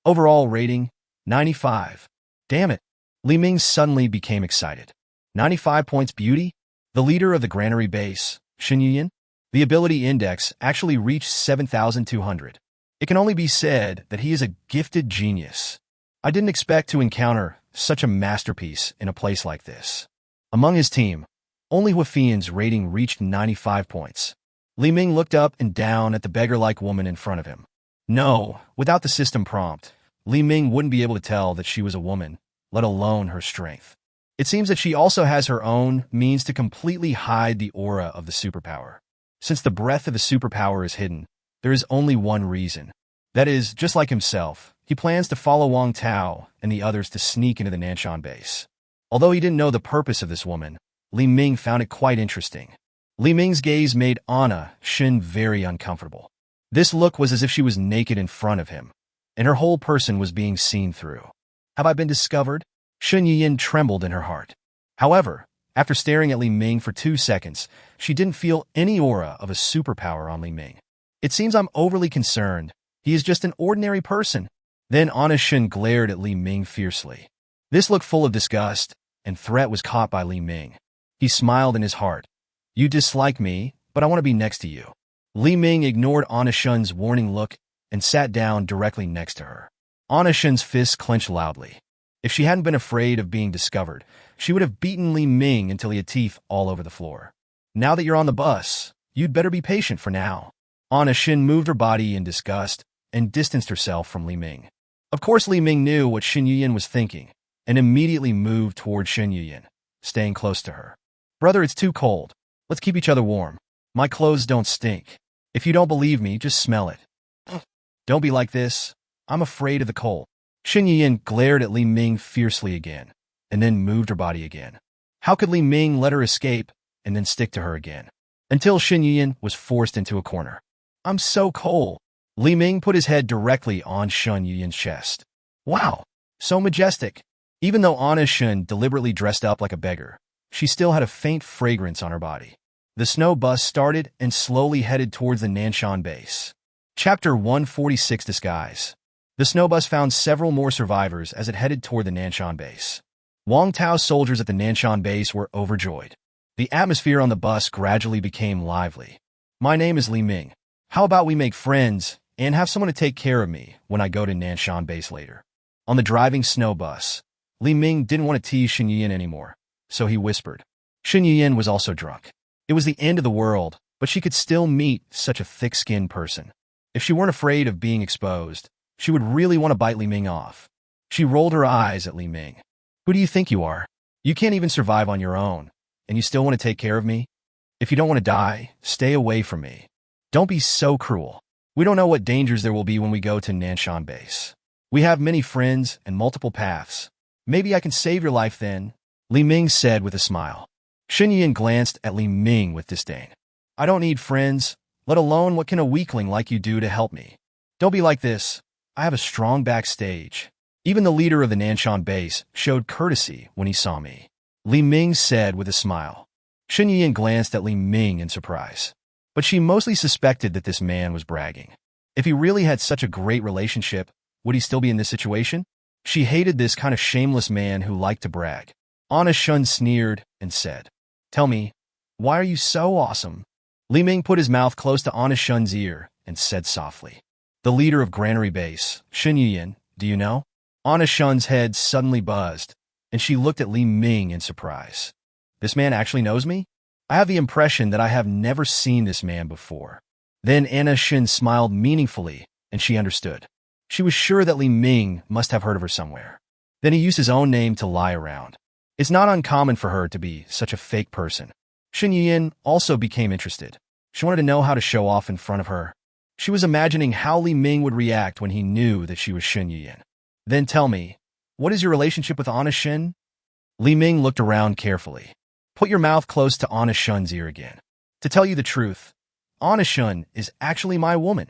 Overall rating, 95. Damn it. Li Ming suddenly became excited. 95 points beauty? The leader of the Granary Base, Shen Yuyan? The ability index actually reached 7,200. It can only be said that he is a gifted genius. I didn't expect to encounter such a masterpiece in a place like this. Among his team, only Huafian's rating reached 95 points. Li Ming looked up and down at the beggar-like woman in front of him. No, without the system prompt, Li Ming wouldn't be able to tell that she was a woman, let alone her strength. It seems that she also has her own means to completely hide the aura of the superpower. Since the breath of the superpower is hidden, there is only one reason. That is, just like himself, he plans to follow Wang Tao and the others to sneak into the Nanson base. Although he didn't know the purpose of this woman, Li Ming found it quite interesting. Li Ming's gaze made Anna Shen very uncomfortable. This look was as if she was naked in front of him, and her whole person was being seen through. Have I been discovered? Shen Yuyan trembled in her heart. However, after staring at Li Ming for 2 seconds, she didn't feel any aura of a superpower on Li Ming. It seems I'm overly concerned. He is just an ordinary person. Then Anna Shen glared at Li Ming fiercely. This look full of disgust and threat was caught by Li Ming. He smiled in his heart. You dislike me, but I want to be next to you. Li Ming ignored Anna Shen's warning look and sat down directly next to her. Anna Shen's fists clenched loudly. If she hadn't been afraid of being discovered, she would have beaten Li Ming until he had teeth all over the floor. Now that you're on the bus, you'd better be patient for now. Anna Shen moved her body in disgust and distanced herself from Li Ming. Of course, Li Ming knew what Shen Yuyan was thinking and immediately moved toward Shen Yuyan, staying close to her. Brother, it's too cold. Let's keep each other warm. My clothes don't stink. If you don't believe me, just smell it. Don't be like this. I'm afraid of the cold. Shen Yuyan glared at Li Ming fiercely again, and then moved her body again. How could Li Ming let her escape and then stick to her again? Until Shen Yuyan was forced into a corner. I'm so cold. Li Ming put his head directly on Shen Yuyan's chest. Wow, so majestic. Even though Anna Shen deliberately dressed up like a beggar, she still had a faint fragrance on her body. The snow bus started and slowly headed towards the Nanson base. Chapter 146 Disguise. The snow bus found several more survivors as it headed toward the Nanson base. Wang Tao's soldiers at the Nanson base were overjoyed. The atmosphere on the bus gradually became lively. My name is Li Ming. How about we make friends and have someone to take care of me when I go to Nanson base later? On the driving snow bus, Li Ming didn't want to tease Shen Yuyan anymore, so he whispered. Shen Yuyan was also drunk. It was the end of the world, but she could still meet such a thick-skinned person. If she weren't afraid of being exposed, she would really want to bite Li Ming off. She rolled her eyes at Li Ming. Who do you think you are? You can't even survive on your own, and you still want to take care of me? If you don't want to die, stay away from me. Don't be so cruel. We don't know what dangers there will be when we go to Nanson base. We have many friends and multiple paths. Maybe I can save your life then, Li Ming said with a smile. Shen Yuyan glanced at Li Ming with disdain. I don't need friends, let alone what can a weakling like you do to help me. Don't be like this. I have a strong backstage. Even the leader of the Nanson base showed courtesy when he saw me, Li Ming said with a smile. Shen Yuyan glanced at Li Ming in surprise. But she mostly suspected that this man was bragging. If he really had such a great relationship, would he still be in this situation? She hated this kind of shameless man who liked to brag. Anna Shen sneered and said, Tell me, why are you so awesome? Li Ming put his mouth close to Anna Shen's ear and said softly, The leader of Granary Base, Shen Yuyin, do you know? Anna Shun's head suddenly buzzed, and she looked at Li Ming in surprise. This man actually knows me? I have the impression that I have never seen this man before. Then Anna Shun smiled meaningfully, and she understood. She was sure that Li Ming must have heard of her somewhere. Then he used his own name to lie around. It's not uncommon for her to be such a fake person. Shen Yuyin also became interested. She wanted to know how to show off in front of her. She was imagining how Li Ming would react when he knew that she was Shen Yuyin. Then tell me, what is your relationship with Anna Shun? Li Ming looked around carefully. Put your mouth close to Anna Shun's ear again. To tell you the truth, Anna Shun is actually my woman.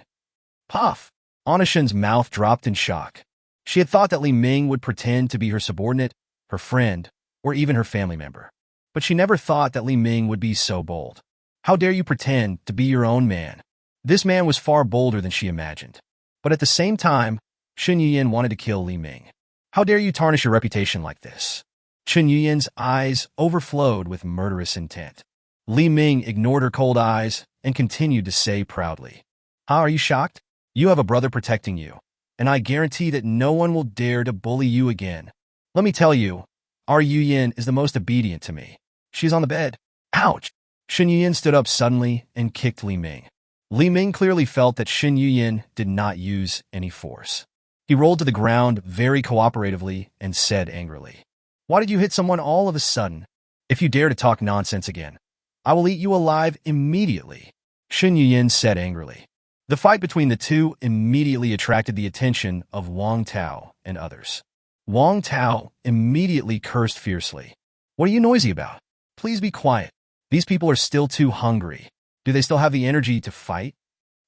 Puff! Anna Shun's mouth dropped in shock. She had thought that Li Ming would pretend to be her subordinate, her friend, or even her family member. But she never thought that Li Ming would be so bold. How dare you pretend to be your own man? This man was far bolder than she imagined. But at the same time, Shen Yuyin wanted to kill Li Ming. How dare you tarnish your reputation like this? Shen Yuyin's eyes overflowed with murderous intent. Li Ming ignored her cold eyes and continued to say proudly, "How are you shocked? You have a brother protecting you, and I guarantee that no one will dare to bully you again. Let me tell you, our Yuyin is the most obedient to me. She's on the bed." Ouch! Shen Yuyin stood up suddenly and kicked Li Ming. Li Ming clearly felt that Shen Yuyin did not use any force. He rolled to the ground very cooperatively and said angrily, "Why did you hit someone all of a sudden? If you dare to talk nonsense again, I will eat you alive immediately," Shen Yuyin said angrily. The fight between the two immediately attracted the attention of Wang Tao and others. Wang Tao immediately cursed fiercely. "What are you noisy about? Please be quiet. These people are still too hungry. Do they still have the energy to fight?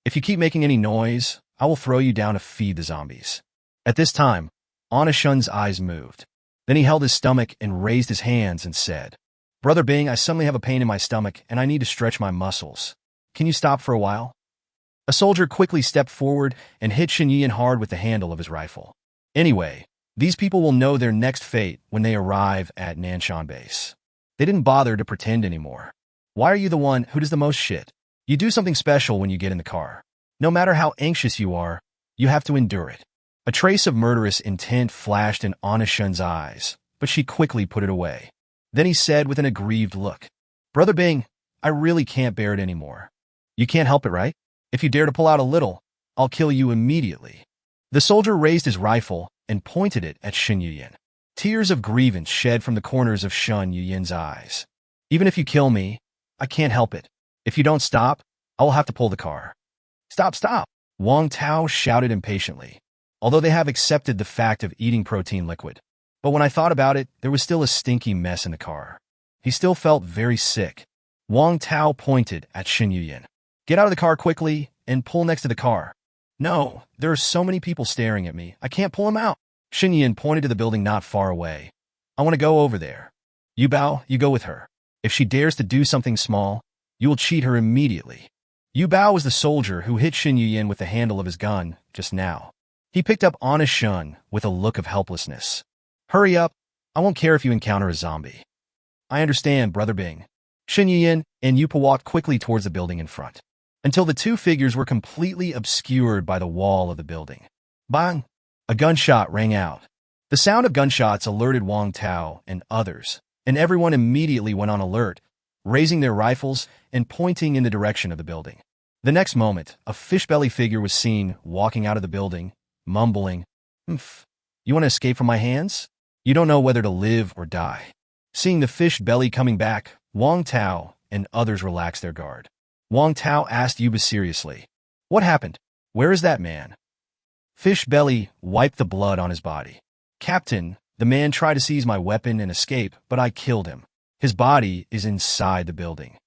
If you keep making any noise, I will throw you down to feed the zombies." At this time, Anna Shun's eyes moved. Then he held his stomach and raised his hands and said, "Brother Bing, I suddenly have a pain in my stomach and I need to stretch my muscles. Can you stop for a while?" A soldier quickly stepped forward and hit Shen Yuyin hard with the handle of his rifle. Anyway, these people will know their next fate when they arrive at Nanson base. They didn't bother to pretend anymore. Why are you the one who does the most shit? You do something special when you get in the car. No matter how anxious you are, you have to endure it. A trace of murderous intent flashed in Anna Shun's eyes, but she quickly put it away. Then he said with an aggrieved look, "Brother Bing, I really can't bear it anymore. You can't help it, right? If you dare to pull out a little, I'll kill you immediately." The soldier raised his rifle and pointed it at Shen Yuyin. Tears of grievance shed from the corners of Shen Yuyin's eyes. "Even if you kill me, I can't help it. If you don't stop, I will have to pull the car." "Stop, stop!" Wang Tao shouted impatiently. Although they have accepted the fact of eating protein liquid. But when I thought about it, there was still a stinky mess in the car. He still felt very sick. Wang Tao pointed at Shen Yuyin. "Get out of the car quickly and pull next to the car." "No, there are so many people staring at me. I can't pull them out." Shen Yuyin pointed to the building not far away. "I want to go over there. You Bao, you go with her. If she dares to do something small, you will cheat her immediately." Yu Bao was the soldier who hit Shen Yuyin with the handle of his gun just now. He picked up Anna Shun with a look of helplessness. "Hurry up. I won't care if you encounter a zombie." "I understand, Brother Bing." Shen Yuyin and Yupa walked quickly towards the building in front, until the two figures were completely obscured by the wall of the building. Bang! A gunshot rang out. The sound of gunshots alerted Wang Tao and others, and everyone immediately went on alert, raising their rifles and pointing in the direction of the building. The next moment, a fish-belly figure was seen walking out of the building, mumbling, "Humph, you want to escape from my hands? You don't know whether to live or die." Seeing the fish belly coming back, Wang Tao and others relaxed their guard. Wang Tao asked Yuba seriously, "What happened? Where is that man?" Fish belly wiped the blood on his body. "Captain, the man tried to seize my weapon and escape, but I killed him. His body is inside the building."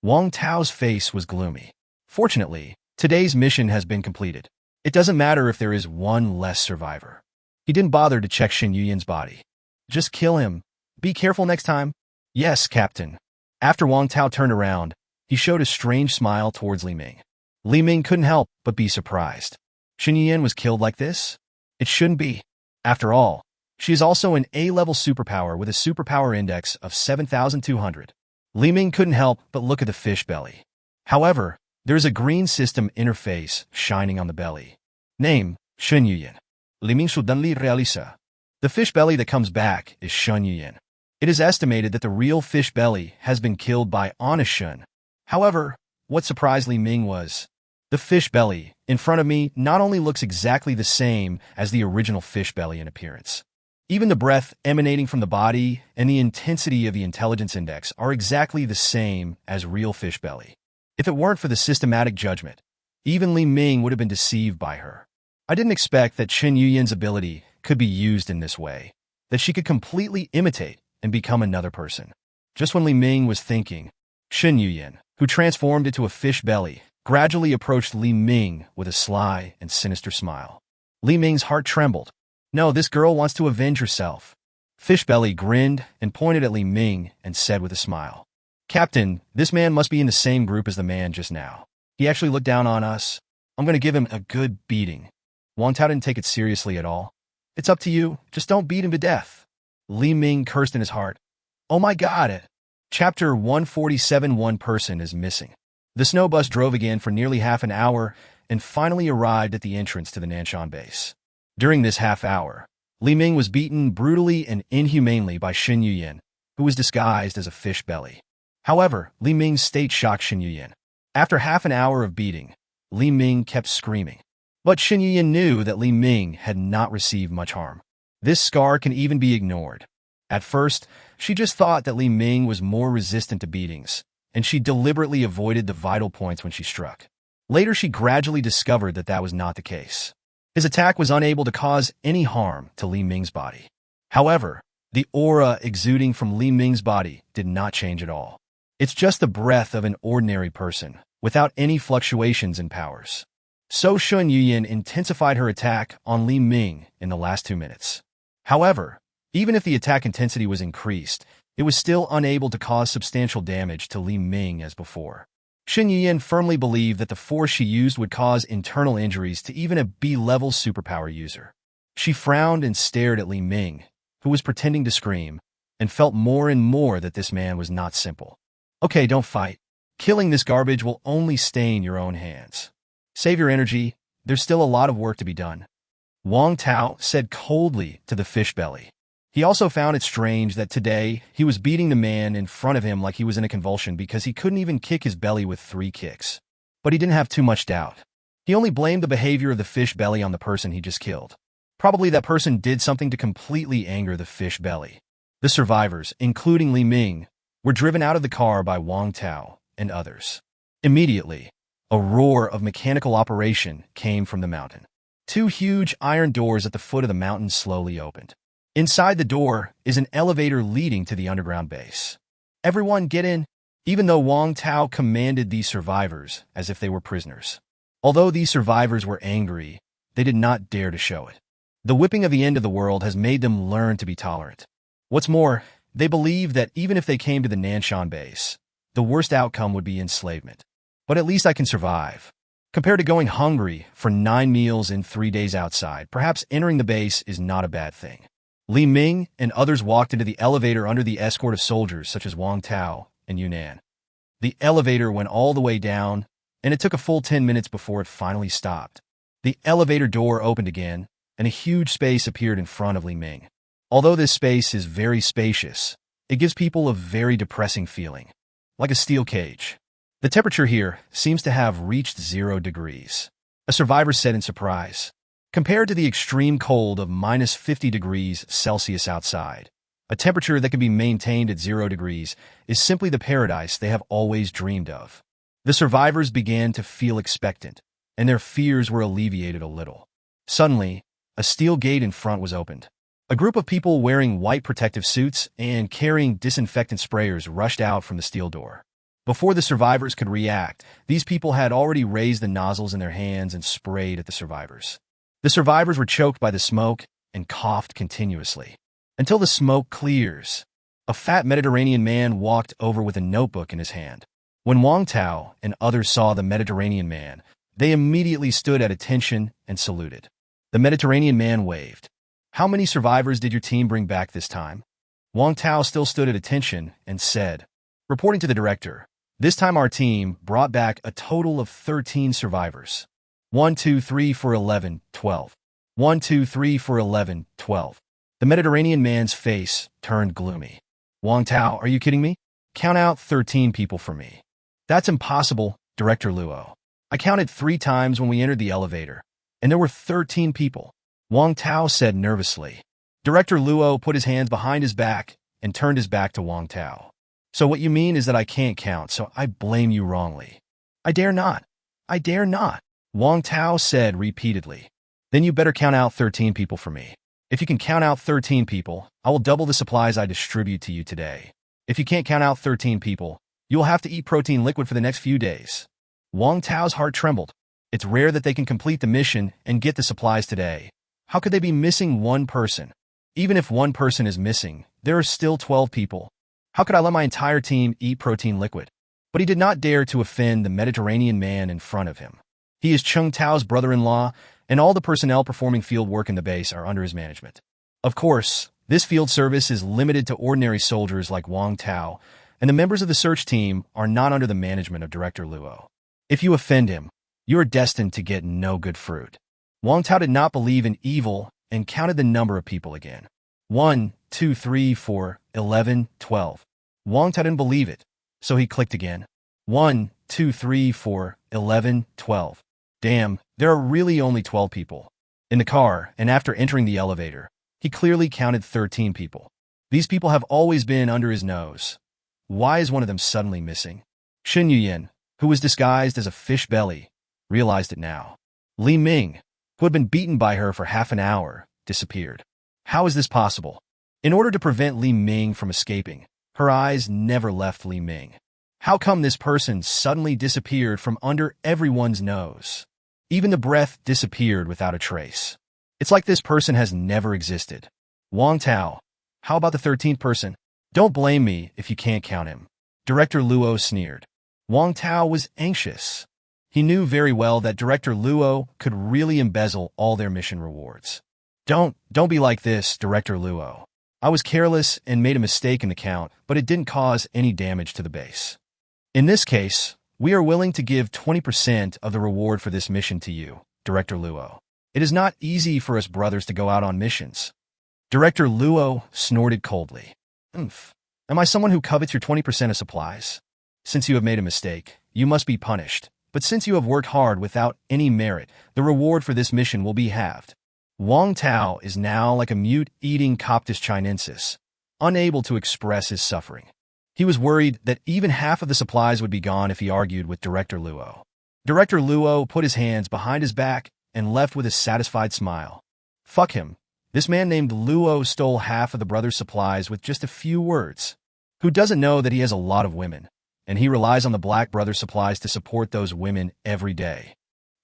Wang Tao's face was gloomy. "Fortunately, today's mission has been completed. It doesn't matter if there is one less survivor." He didn't bother to check Shen Yuyin's body. "Just kill him. Be careful next time." "Yes, Captain." After Wang Tao turned around, he showed a strange smile towards Li Ming. Li Ming couldn't help but be surprised. Shen Yuyin was killed like this? It shouldn't be. After all, she is also an A-level superpower with a superpower index of 7,200. Li Ming couldn't help but look at the fish belly. However, there is a green system interface shining on the belly. Name, Shun Yuyan. Li Ming suddenly realiza. The fish belly that comes back is Shun Yuyan. It is estimated that the real fish belly has been killed by honest Shun. However, what surprised Li Ming was, the fish belly in front of me not only looks exactly the same as the original fish belly in appearance. Even the breath emanating from the body and the intensity of the intelligence index are exactly the same as real fish belly. If it weren't for the systematic judgment, even Li Ming would have been deceived by her. I didn't expect that Shun Yuyan's ability could be used in this way, that she could completely imitate and become another person. Just when Li Ming was thinking, Shun Yuyan, who transformed into a fish belly, gradually approached Li Ming with a sly and sinister smile. Li Ming's heart trembled. No, this girl wants to avenge herself. Fishbelly grinned and pointed at Li Ming and said with a smile, Captain, this man must be in the same group as the man just now. He actually looked down on us. I'm going to give him a good beating. Wang Tao didn't take it seriously at all. It's up to you. Just don't beat him to death. Li Ming cursed in his heart. Oh my God. Chapter 147. One person is missing. The snow bus drove again for nearly half an hour and finally arrived at the entrance to the Nanson base. During this half hour, Li Ming was beaten brutally and inhumanely by Shun Yuyan, who was disguised as a fish belly. However, Li Ming's state shocked Shun Yuyan. After half an hour of beating, Li Ming kept screaming. But Shun Yuyan knew that Li Ming had not received much harm. This scar can even be ignored. At first, she just thought that Li Ming was more resistant to beatings, and she deliberately avoided the vital points when she struck. Later, she gradually discovered that that was not the case. His attack was unable to cause any harm to Li Ming's body. However, the aura exuding from Li Ming's body did not change at all. It's just the breath of an ordinary person, without any fluctuations in powers. So Shun Yuyan intensified her attack on Li Ming in the last 2 minutes. However, even if the attack intensity was increased, it was still unable to cause substantial damage to Li Ming as before. Shun Yuyan firmly believed that the force she used would cause internal injuries to even a B-level superpower user. She frowned and stared at Li Ming, who was pretending to scream, and felt more and more that this man was not simple. Okay, don't fight. Killing this garbage will only stain your own hands. Save your energy. There's still a lot of work to be done. Wang Tao said coldly to the fish belly. He also found it strange that today he was beating the man in front of him like he was in a convulsion because he couldn't even kick his belly with 3 kicks. But he didn't have too much doubt. He only blamed the behavior of the fish belly on the person he just killed. Probably that person did something to completely anger the fish belly. The survivors, including Li Ming, were driven out of the car by Wang Tao and others. Immediately, a roar of mechanical operation came from the mountain. 2 huge iron doors at the foot of the mountain slowly opened. Inside the door is an elevator leading to the underground base. Everyone get in, even though Wang Tao commanded these survivors as if they were prisoners. Although these survivors were angry, they did not dare to show it. The whipping of the end of the world has made them learn to be tolerant. What's more, they believe that even if they came to the Nanson base, the worst outcome would be enslavement. But at least I can survive. Compared to going hungry for 9 meals in 3 days outside, perhaps entering the base is not a bad thing. Li Ming and others walked into the elevator under the escort of soldiers such as Wang Tao and Yunnan. The elevator went all the way down, and it took a full 10 minutes before it finally stopped. The elevator door opened again, and a huge space appeared in front of Li Ming. Although this space is very spacious, it gives people a very depressing feeling, like a steel cage. The temperature here seems to have reached 0 degrees. A survivor said in surprise. Compared to the extreme cold of minus 50 degrees Celsius outside, a temperature that can be maintained at 0 degrees is simply the paradise they have always dreamed of. The survivors began to feel expectant, and their fears were alleviated a little. Suddenly, a steel gate in front was opened. A group of people wearing white protective suits and carrying disinfectant sprayers rushed out from the steel door. Before the survivors could react, these people had already raised the nozzles in their hands and sprayed at the survivors. The survivors were choked by the smoke and coughed continuously. Until the smoke clears, a fat Mediterranean man walked over with a notebook in his hand. When Wang Tao and others saw the Mediterranean man, they immediately stood at attention and saluted. The Mediterranean man waved. How many survivors did your team bring back this time? Wang Tao still stood at attention and said, reporting to the director, this time our team brought back a total of 13 survivors. 1, 2, 3, 4, 11, 12. 1, 2, 3, 4, 11, 12. The Mediterranean man's face turned gloomy. Wang Tao, are you kidding me? Count out 13 people for me. That's impossible, Director Luo. I counted 3 times when we entered the elevator, and there were 13 people. Wang Tao said nervously. Director Luo put his hands behind his back and turned his back to Wang Tao. So what you mean is that I can't count, so I blame you wrongly. I dare not. I dare not, Wang Tao said repeatedly. Then you better count out 13 people for me. If you can count out 13 people, I will double the supplies I distribute to you today. If you can't count out 13 people, you will have to eat protein liquid for the next few days. Wang Tao's heart trembled. It's rare that they can complete the mission and get the supplies today. How could they be missing one person? Even if one person is missing, there are still 12 people. How could I let my entire team eat protein liquid? But he did not dare to offend the Mediterranean man in front of him. He is Cheng Tao's brother-in-law, and all the personnel performing field work in the base are under his management. Of course, this field service is limited to ordinary soldiers like Wang Tao, and the members of the search team are not under the management of Director Luo. If you offend him, you are destined to get no good fruit. Wang Tao did not believe in evil and counted the number of people again. 1, 2, 3, 4, 11, 12. Wang Tao didn't believe it, so he clicked again. 1, 2, 3, 4, 11, 12. Damn, there are really only 12 people. In the car, and after entering the elevator, he clearly counted 13 people. These people have always been under his nose. Why is one of them suddenly missing? Shen Yuyan, who was disguised as a fish belly, realized it now. Li Ming, who had been beaten by her for half an hour, disappeared. How is this possible? In order to prevent Li Ming from escaping, her eyes never left Li Ming. How come this person suddenly disappeared from under everyone's nose? Even the breath disappeared without a trace. It's like this person has never existed. Wang Tao, how about the 13th person? Don't blame me if you can't count him. Director Luo sneered. Wang Tao was anxious. He knew very well that Director Luo could really embezzle all their mission rewards. Don't be like this, Director Luo. I was careless and made a mistake in the count, but it didn't cause any damage to the base. In this case, we are willing to give 20% of the reward for this mission to you, Director Luo. It is not easy for us brothers to go out on missions. Director Luo snorted coldly. Am I someone who covets your 20% of supplies? Since you have made a mistake, you must be punished. But since you have worked hard without any merit, the reward for this mission will be halved. Wang Tao is now like a mute-eating Coptus chinensis, unable to express his suffering. He was worried that even half of the supplies would be gone if he argued with Director Luo. Director Luo put his hands behind his back and left with a satisfied smile. Fuck him. This man named Luo stole half of the brother's supplies with just a few words. Who doesn't know that he has a lot of women, and he relies on the black brother's supplies to support those women every day?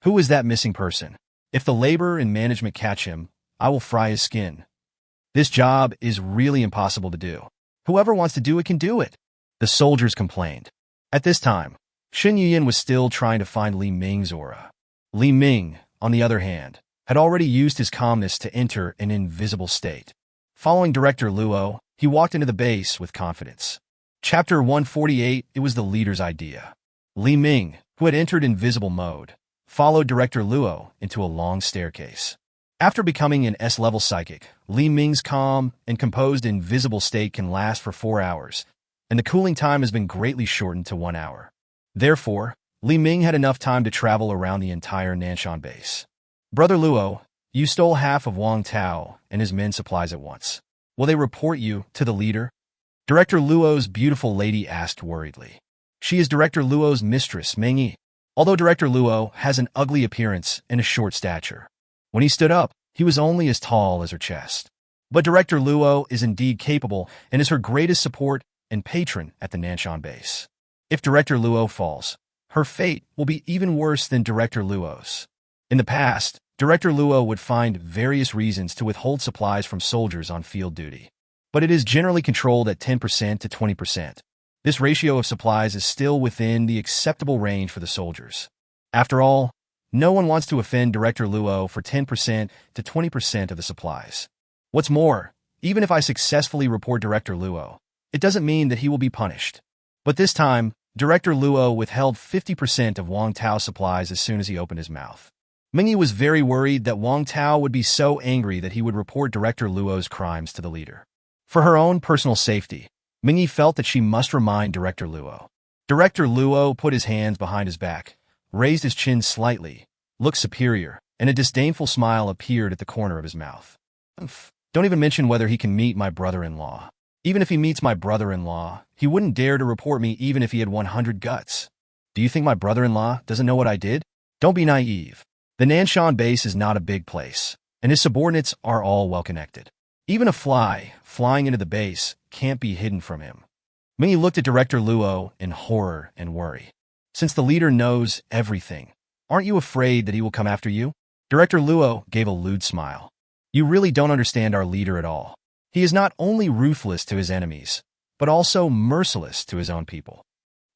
Who is that missing person? If the labor and management catch him, I will fry his skin. This job is really impossible to do. Whoever wants to do it can do it. The soldiers complained. At this time, Shen Yuyan was still trying to find Li Ming's aura. Li Ming, on the other hand, had already used his calmness to enter an invisible state. Following Director Luo, he walked into the base with confidence. Chapter 148, it was the leader's idea. Li Ming, who had entered invisible mode, followed Director Luo into a long staircase. After becoming an S-level psychic, Li Ming's calm and composed invisible state can last for 4 hours, and the cooling time has been greatly shortened to 1 hour. Therefore, Li Ming had enough time to travel around the entire Nanson base. Brother Luo, you stole half of Wang Tao and his men's supplies at once. Will they report you to the leader? Director Luo's beautiful lady asked worriedly. She is Director Luo's mistress, Meng Yi. Although Director Luo has an ugly appearance and a short stature. When he stood up, he was only as tall as her chest. But Director Luo is indeed capable and is her greatest support and patron at the Nanson base. If Director Luo falls, her fate will be even worse than Director Luo's. In the past, Director Luo would find various reasons to withhold supplies from soldiers on field duty. But it is generally controlled at 10% to 20%. This ratio of supplies is still within the acceptable range for the soldiers. After all, no one wants to offend Director Luo for 10% to 20% of the supplies. What's more, even if I successfully report Director Luo, it doesn't mean that he will be punished. But this time, Director Luo withheld 50% of Wang Tao's supplies as soon as he opened his mouth. Mingyi was very worried that Wang Tao would be so angry that he would report Director Luo's crimes to the leader. For her own personal safety, Mingyi felt that she must remind Director Luo. Director Luo put his hands behind his back, raised his chin slightly, looked superior, and a disdainful smile appeared at the corner of his mouth. Don't even mention whether he can meet my brother-in-law. Even if he meets my brother-in-law, he wouldn't dare to report me even if he had 100 guts. Do you think my brother-in-law doesn't know what I did? Don't be naive. The Nanson base is not a big place, and his subordinates are all well-connected. Even a fly flying into the base can't be hidden from him. Mingyi looked at Director Luo in horror and worry. Since the leader knows everything, aren't you afraid that he will come after you? Director Luo gave a lewd smile. You really don't understand our leader at all. He is not only ruthless to his enemies, but also merciless to his own people.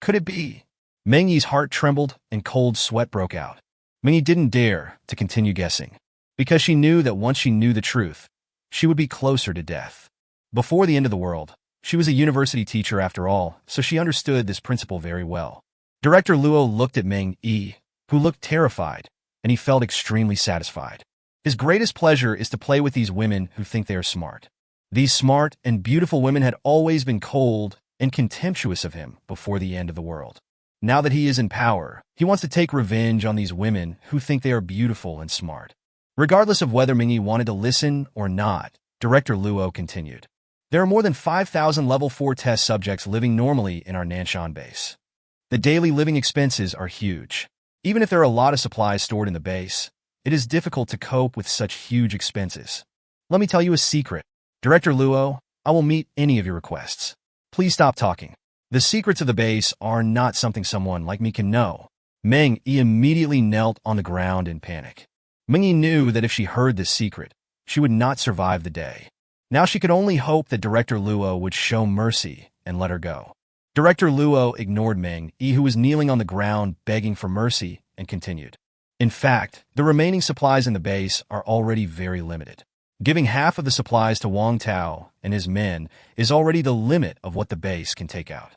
Could it be? Mengyi's heart trembled and cold sweat broke out. Mingyi didn't dare to continue guessing, because she knew that once she knew the truth, she would be closer to death. Before the end of the world, she was a university teacher after all, so she understood this principle very well. Director Luo looked at Mengyi, who looked terrified, and he felt extremely satisfied. His greatest pleasure is to play with these women who think they are smart. These smart and beautiful women had always been cold and contemptuous of him before the end of the world. Now that he is in power, he wants to take revenge on these women who think they are beautiful and smart. Regardless of whether Mingyi wanted to listen or not, Director Luo continued. There are more than 5,000 level 4 test subjects living normally in our Nanson base. The daily living expenses are huge. Even if there are a lot of supplies stored in the base, it is difficult to cope with such huge expenses. Let me tell you a secret. Director Luo, I will meet any of your requests. Please stop talking. The secrets of the base are not something someone like me can know. Mengyi immediately knelt on the ground in panic. Mingyi knew that if she heard this secret, she would not survive the day. Now she could only hope that Director Luo would show mercy and let her go. Director Luo ignored Mengyi, who was kneeling on the ground begging for mercy, and continued. In fact, the remaining supplies in the base are already very limited. Giving half of the supplies to Wang Tao and his men is already the limit of what the base can take out.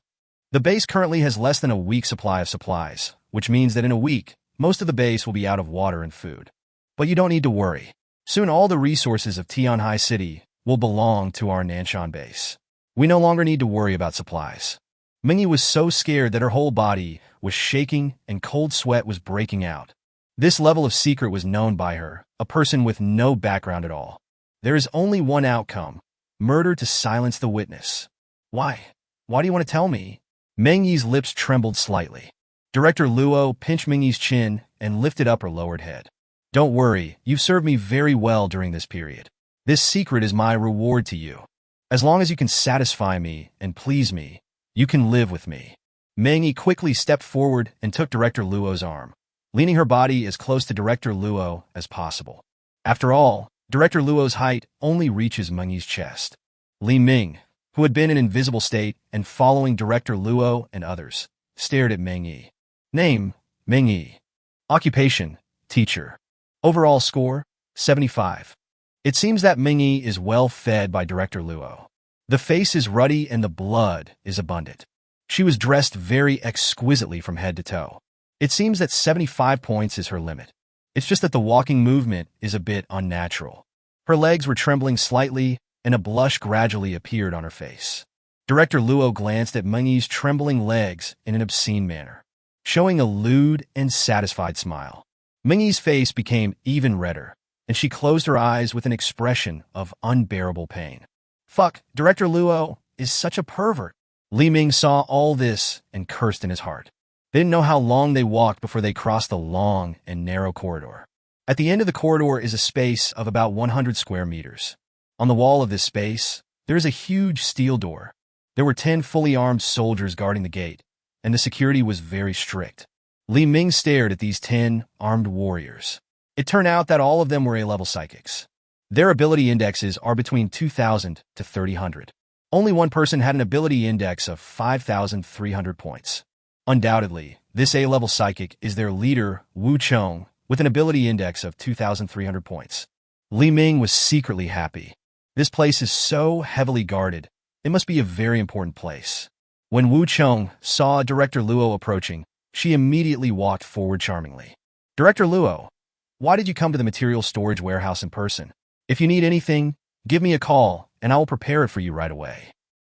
The base currently has less than a week's supply of supplies, which means that in a week, most of the base will be out of water and food. But you don't need to worry. Soon all the resources of Tianhai City will belong to our Nanson base. We no longer need to worry about supplies. Mingyi was so scared that her whole body was shaking and cold sweat was breaking out. This level of secret was known by her, a person with no background at all. There is only one outcome: murder to silence the witness. Why? Why do you want to tell me? Mengyi's lips trembled slightly. Director Luo pinched Mingyi's chin and lifted up her lowered head. Don't worry, you've served me very well during this period. This secret is my reward to you. As long as you can satisfy me and please me, you can live with me. Mengyi quickly stepped forward and took Director Luo's arm, leaning her body as close to Director Luo as possible. After all, Director Luo's height only reaches Mengyi's chest. Li Ming, who had been in invisible state and following Director Luo and others, stared at Mengyi. Name, Mengyi. Occupation, teacher. Overall score, 75. It seems that Mengyi is well fed by Director Luo. The face is ruddy and the blood is abundant. She was dressed very exquisitely from head to toe. It seems that 75 points is her limit. It's just that the walking movement is a bit unnatural. Her legs were trembling slightly, and a blush gradually appeared on her face. Director Luo glanced at Mengyi's trembling legs in an obscene manner, showing a lewd and satisfied smile. Mengyi's face became even redder, and she closed her eyes with an expression of unbearable pain. Fuck, Director Luo is such a pervert. Li Ming saw all this and cursed in his heart. They didn't know how long they walked before they crossed the long and narrow corridor. At the end of the corridor is a space of about 100 square meters. On the wall of this space, there is a huge steel door. There were 10 fully armed soldiers guarding the gate, and the security was very strict. Li Ming stared at these 10 armed warriors. It turned out that all of them were A-level psychics. Their ability indexes are between 2,000 to 3,000. Only one person had an ability index of 5,300 points. Undoubtedly, this A-level psychic is their leader, Wu Chong, with an ability index of 2,300 points. Li Ming was secretly happy. This place is so heavily guarded, it must be a very important place. When Wu Chong saw Director Luo approaching, she immediately walked forward charmingly. Director Luo, Why did you come to the material storage warehouse in person? If you need anything, give me a call, and I will prepare it for you right away.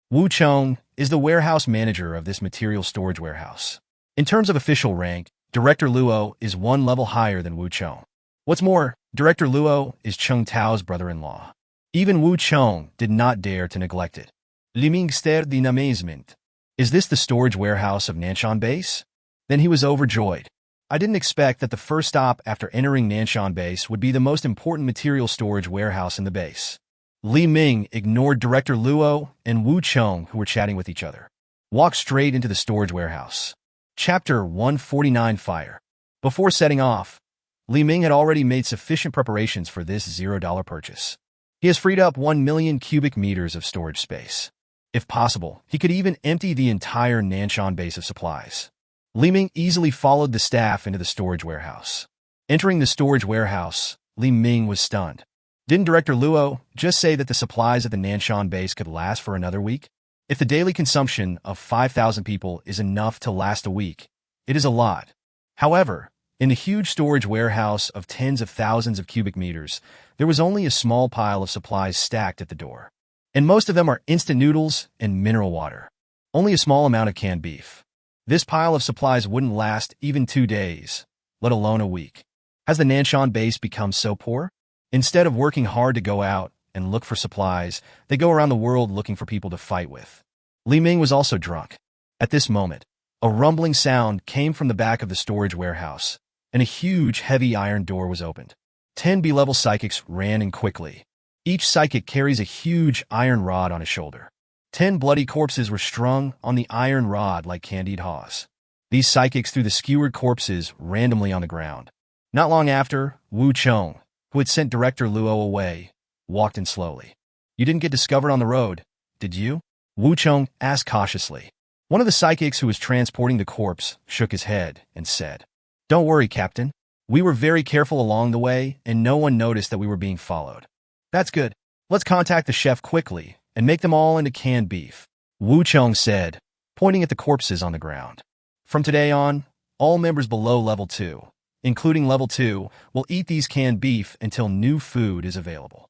Wu Chong is the warehouse manager of this material storage warehouse. In terms of official rank, Director Luo is one level higher than Wu Chong. What's more, Director Luo is Cheng Tao's brother-in-law. Even Wu Chong did not dare to neglect it. Li Ming stared in amazement. Is this the storage warehouse of Nanson Base? Then he was overjoyed. I didn't expect that the first stop after entering Nanson Base would be the most important material storage warehouse in the base. Li Ming ignored Director Luo and Wu Chong, who were chatting with each other. Walked straight into the storage warehouse. Chapter 149 Fire. Before setting off, Li Ming had already made sufficient preparations for this $0 purchase. He has freed up 1 million cubic meters of storage space. If possible, he could even empty the entire Nanson base of supplies. Li Ming easily followed the staff into the storage warehouse. Entering the storage warehouse, Li Ming was stunned. Didn't Director Luo just say that the supplies at the Nanson base could last for another week? If the daily consumption of 5,000 people is enough to last a week, it is a lot. However, in the huge storage warehouse of tens of thousands of cubic meters, there was only a small pile of supplies stacked at the door. And most of them are instant noodles and mineral water. Only a small amount of canned beef. This pile of supplies wouldn't last even 2 days, let alone a week. Has the Nanson base become so poor? Instead of working hard to go out and look for supplies, they go around the world looking for people to fight with. Li Ming was also drunk. At this moment, a rumbling sound came from the back of the storage warehouse, and a huge, heavy iron door was opened. 10 B-level psychics ran in quickly. Each psychic carries a huge iron rod on his shoulder. 10 bloody corpses were strung on the iron rod like candied haws. These psychics threw the skewered corpses randomly on the ground. Not long after, Wu Chong, who had sent Director Luo away, walked in slowly. You didn't get discovered on the road, did you? Wu Chong asked cautiously. One of the psychics who was transporting the corpse shook his head and said, Don't worry, Captain. We were very careful along the way, and no one noticed that we were being followed. That's good. Let's contact the chef quickly and make them all into canned beef, Wu Chong said, pointing at the corpses on the ground. From today on, all members below level 2, including level 2, will eat these canned beef until new food is available.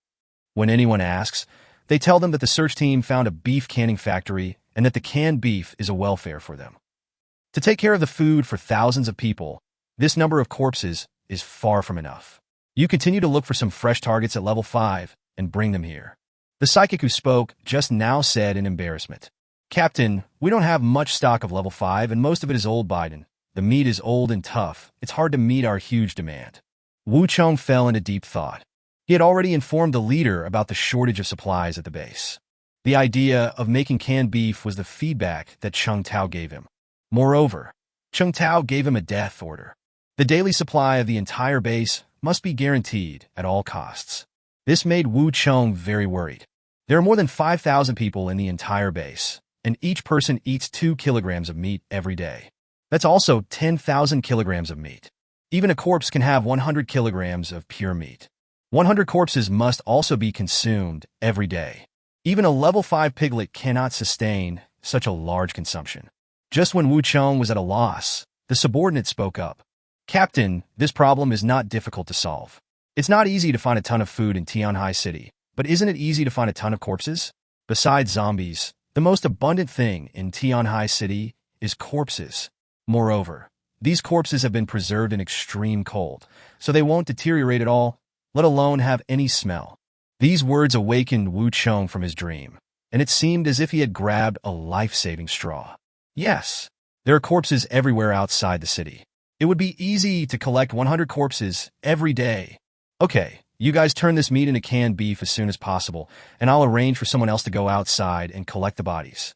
When anyone asks, they tell them that the search team found a beef canning factory and that the canned beef is a welfare for them. To take care of the food for thousands of people, this number of corpses is far from enough. You continue to look for some fresh targets at level 5 and bring them here. The psychic who spoke just now said in embarrassment, Captain, we don't have much stock of level 5 and most of it is old Biden. The meat is old and tough. It's hard to meet our huge demand. Wu Chong fell into deep thought. He had already informed the leader about the shortage of supplies at the base. The idea of making canned beef was the feedback that Cheng Tao gave him. Moreover, Cheng Tao gave him a death order. The daily supply of the entire base must be guaranteed at all costs. This made Wu Chong very worried. There are more than 5,000 people in the entire base, and each person eats 2 kilograms of meat every day. That's also 10,000 kilograms of meat. Even a corpse can have 100 kilograms of pure meat. 100 corpses must also be consumed every day. Even a level 5 piglet cannot sustain such a large consumption. Just when Wu Chong was at a loss, the subordinate spoke up. Captain, this problem is not difficult to solve. It's not easy to find a ton of food in Tianhai City, but isn't it easy to find a ton of corpses? Besides zombies, the most abundant thing in Tianhai City is corpses. Moreover, these corpses have been preserved in extreme cold, so they won't deteriorate at all, let alone have any smell. These words awakened Wu Chong from his dream, and it seemed as if he had grabbed a life-saving straw. Yes, there are corpses everywhere outside the city. It would be easy to collect 100 corpses every day. Okay, you guys turn this meat into canned beef as soon as possible, and I'll arrange for someone else to go outside and collect the bodies.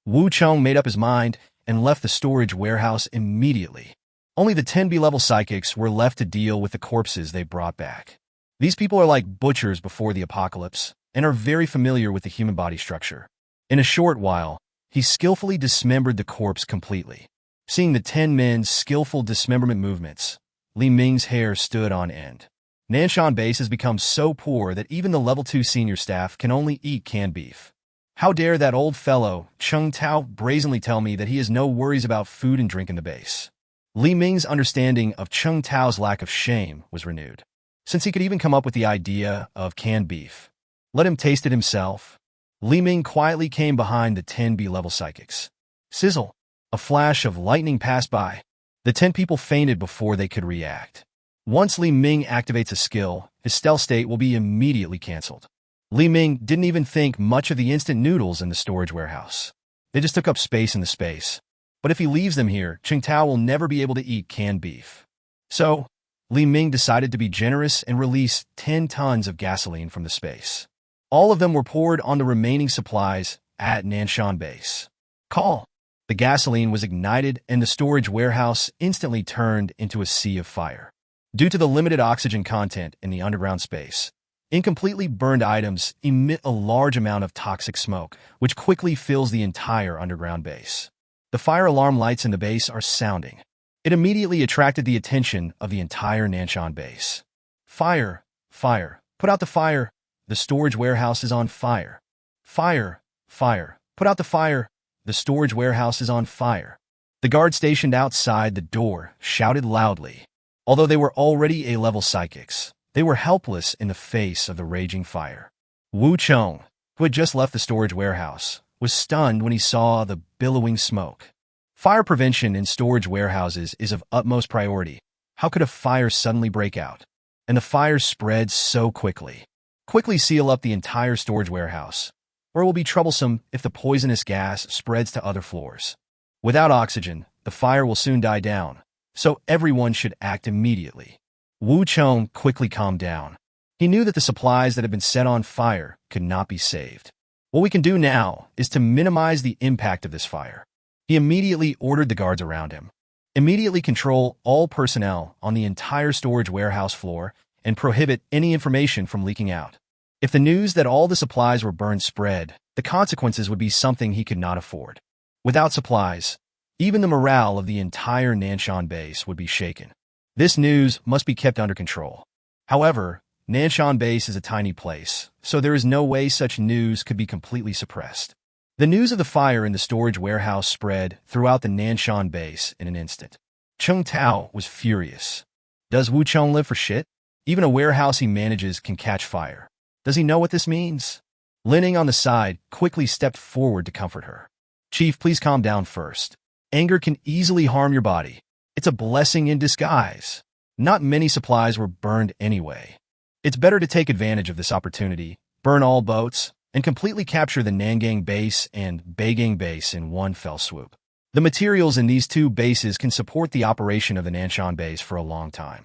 Wu Chong made up his mind and left the storage warehouse immediately. Only the 10 B-level psychics were left to deal with the corpses they brought back. These people are like butchers before the apocalypse and are very familiar with the human body structure. In a short while, he skillfully dismembered the corpse completely. Seeing the 10 men's skillful dismemberment movements, Li Ming's hair stood on end. Nanson Base has become so poor that even the level 2 senior staff can only eat canned beef. How dare that old fellow, Cheng Tao, brazenly tell me that he has no worries about food and drink in the base? Li Ming's understanding of Cheng Tao's lack of shame was renewed. Since he could even come up with the idea of canned beef, let him taste it himself. Li Ming quietly came behind the 10B level psychics. Sizzle! A flash of lightning passed by. The 10 people fainted before they could react. Once Li Ming activates a skill, his stealth state will be immediately cancelled. Li Ming didn't even think much of the instant noodles in the storage warehouse. They just took up space in the space. But if he leaves them here, Cheng Tao will never be able to eat canned beef. So, Li Ming decided to be generous and release 10 tons of gasoline from the space. All of them were poured on the remaining supplies at Nanson base. Call! The gasoline was ignited and the storage warehouse instantly turned into a sea of fire. Due to the limited oxygen content in the underground space, incompletely burned items emit a large amount of toxic smoke, which quickly fills the entire underground base. The fire alarm lights in the base are sounding. It immediately attracted the attention of the entire Nanson base. Fire! Fire! Put out the fire! The storage warehouse is on fire. Fire! Fire! Put out the fire! The storage warehouse is on fire. The guard stationed outside the door shouted loudly. Although they were already A-level psychics, they were helpless in the face of the raging fire. Wu Chong, who had just left the storage warehouse, was stunned when he saw the billowing smoke. Fire prevention in storage warehouses is of utmost priority. How could a fire suddenly break out? And the fire spread so quickly. Quickly seal up the entire storage warehouse, or it will be troublesome if the poisonous gas spreads to other floors. Without oxygen, the fire will soon die down, so everyone should act immediately. Wu Chong quickly calmed down. He knew that the supplies that had been set on fire could not be saved. What we can do now is to minimize the impact of this fire. He immediately ordered the guards around him. Immediately control all personnel on the entire storage warehouse floor and prohibit any information from leaking out. If the news that all the supplies were burned spread, the consequences would be something he could not afford. Without supplies, even the morale of the entire Nanson base would be shaken. This news must be kept under control. However, Nanson base is a tiny place, so there is no way such news could be completely suppressed. The news of the fire in the storage warehouse spread throughout the Nanson base in an instant. Cheng Tao was furious. Does Wu Chong live for shit? Even a warehouse he manages can catch fire. Does he know what this means? Linning on the side quickly stepped forward to comfort her. Chief, please calm down first. Anger can easily harm your body. It's a blessing in disguise. Not many supplies were burned anyway. It's better to take advantage of this opportunity, burn all boats, and completely capture the Nangang base and Beigang base in one fell swoop. The materials in these two bases can support the operation of the Nanson base for a long time.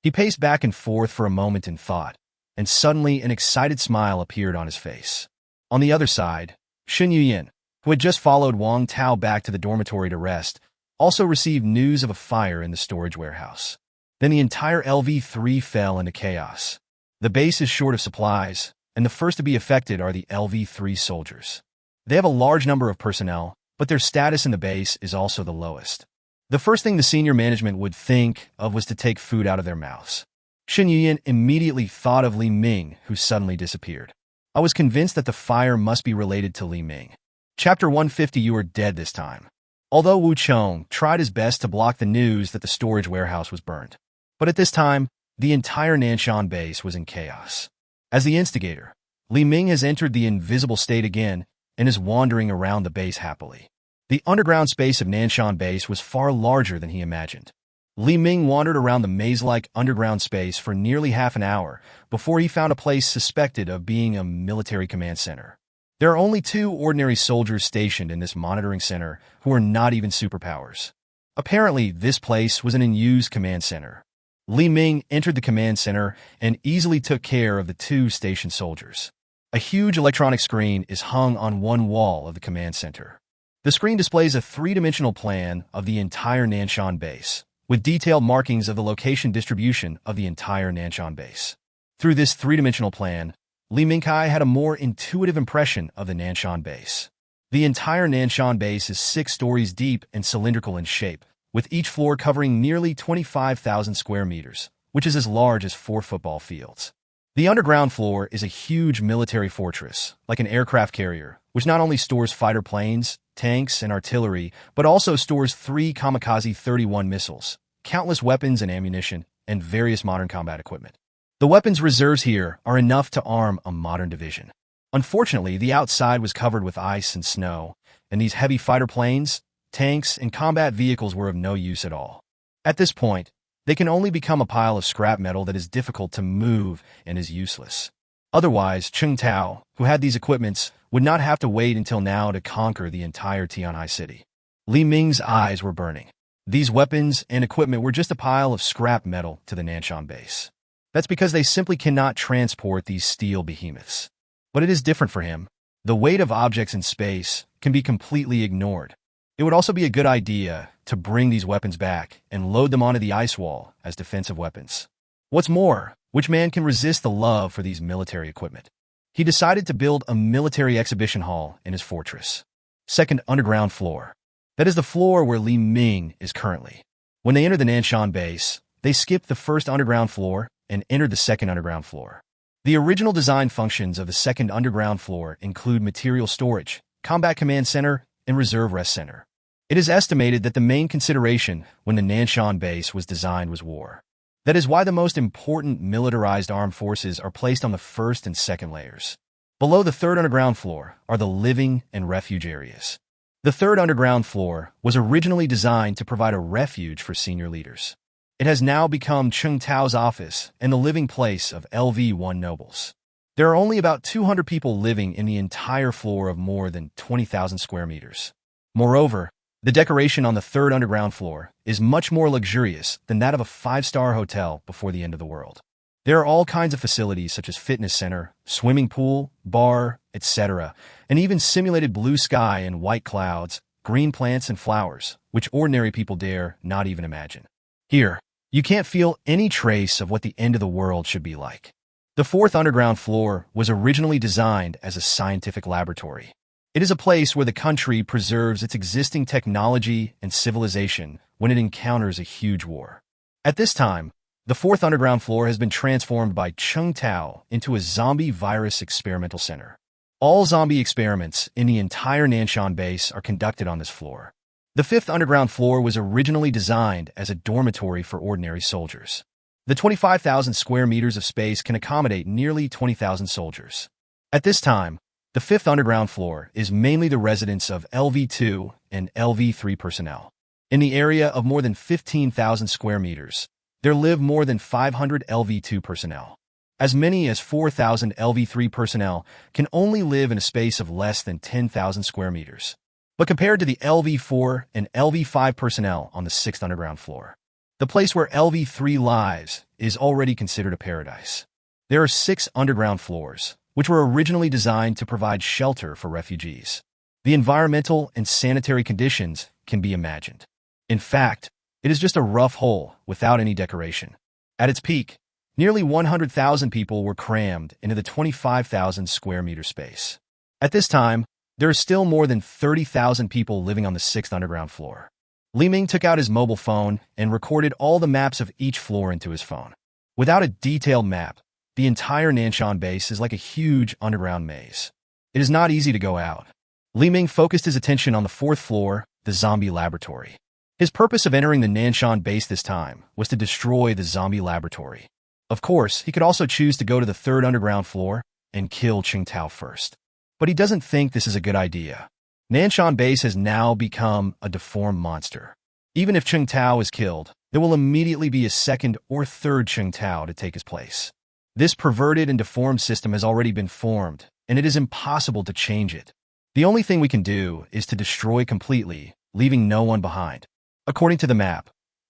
He paced back and forth for a moment in thought, and suddenly an excited smile appeared on his face. On the other side, Shen Yuyin, who had just followed Wang Tao back to the dormitory to rest, also received news of a fire in the storage warehouse. Then the entire LV-3 fell into chaos. The base is short of supplies, and the first to be affected are the LV-3 soldiers. They have a large number of personnel, but their status in the base is also the lowest. The first thing the senior management would think of was to take food out of their mouths. Shen Yuyin immediately thought of Li Ming, who suddenly disappeared. I was convinced that the fire must be related to Li Ming. Chapter 150. You are dead this time. Although Wu Chong tried his best to block the news that the storage warehouse was burned. But at this time, the entire Nanson base was in chaos. As the instigator, Li Ming has entered the invisible state again and is wandering around the base happily. The underground space of Nanson base was far larger than he imagined. Li Ming wandered around the maze-like underground space for nearly half an hour before he found a place suspected of being a military command center. There are only 2 ordinary soldiers stationed in this monitoring center who are not even superpowers. Apparently, this place was an unused command center. Li Ming entered the command center and easily took care of the 2 stationed soldiers. A huge electronic screen is hung on one wall of the command center. The screen displays a 3-dimensional plan of the entire Nanson base, with detailed markings of the location distribution of the entire Nanson base. Through this 3-dimensional plan, Li Mingkai had a more intuitive impression of the Nanson base. The entire Nanson base is 6 stories deep and cylindrical in shape, with each floor covering nearly 25,000 square meters, which is as large as 4 football fields. The underground floor is a huge military fortress, like an aircraft carrier, which not only stores fighter planes, tanks, and artillery, but also stores 3 Kamikaze 31 missiles, countless weapons and ammunition, and various modern combat equipment. The weapons reserves here are enough to arm a modern division. Unfortunately, the outside was covered with ice and snow, and these heavy fighter planes, tanks, and combat vehicles were of no use at all. At this point, they can only become a pile of scrap metal that is difficult to move and is useless. Otherwise, Chung Tao, who had these equipments, would not have to wait until now to conquer the entire Tianhai city. Li Ming's eyes were burning. These weapons and equipment were just a pile of scrap metal to the Nanson base. That's because they simply cannot transport these steel behemoths. But it is different for him. The weight of objects in space can be completely ignored. It would also be a good idea to bring these weapons back and load them onto the ice wall as defensive weapons. What's more, which man can resist the love for these military equipment? He decided to build a military exhibition hall in his fortress. Second underground floor. That is the floor where Li Ming is currently. When they enter the Nanson base, they skip the first underground floor and enter the second underground floor. The original design functions of the second underground floor include material storage, combat command center, and reserve rest center. It is estimated that the main consideration when the Nanson base was designed was war. That is why the most important militarized armed forces are placed on the first and second layers. Below the third underground floor are the living and refuge areas. The third underground floor was originally designed to provide a refuge for senior leaders. It has now become Chung Tao's office and the living place of LV-1 nobles. There are only about 200 people living in the entire floor of more than 20,000 square meters. Moreover, the decoration on the third underground floor is much more luxurious than that of a 5-star hotel before the end of the world. There are all kinds of facilities such as fitness center, swimming pool, bar, etc., and even simulated blue sky and white clouds, green plants and flowers, which ordinary people dare not even imagine. Here, you can't feel any trace of what the end of the world should be like. The fourth underground floor was originally designed as a scientific laboratory. It is a place where the country preserves its existing technology and civilization when it encounters a huge war. At this time, the fourth underground floor has been transformed by Chung Tao into a zombie virus experimental center. All zombie experiments in the entire Nanson base are conducted on this floor. The fifth underground floor was originally designed as a dormitory for ordinary soldiers. The 25,000 square meters of space can accommodate nearly 20,000 soldiers. At this time, the fifth underground floor is mainly the residence of LV-2 and LV-3 personnel. In the area of more than 15,000 square meters, there live more than 500 LV-2 personnel. As many as 4,000 LV-3 personnel can only live in a space of less than 10,000 square meters. But compared to the LV-4 and LV-5 personnel on the sixth underground floor, the place where LV-3 lives is already considered a paradise. There are 6 underground floors, which were originally designed to provide shelter for refugees. The environmental and sanitary conditions can be imagined. In fact, it is just a rough hole without any decoration. At its peak, nearly 100,000 people were crammed into the 25,000 square meter space. At this time, there are still more than 30,000 people living on the 6th underground floor. Li Ming took out his mobile phone and recorded all the maps of each floor into his phone. Without a detailed map, the entire Nanson base is like a huge underground maze. It is not easy to go out. Li Ming focused his attention on the 4th floor, the zombie laboratory. His purpose of entering the Nanson base this time was to destroy the zombie laboratory. Of course, he could also choose to go to the 3rd underground floor and kill Chung Tao first. But he doesn't think this is a good idea. Nanson base has now become a deformed monster. Even if Chung Tao is killed, there will immediately be a 2nd or 3rd Chung Tao to take his place. This perverted and deformed system has already been formed, and it is impossible to change it. The only thing we can do is to destroy completely, leaving no one behind. According to the map,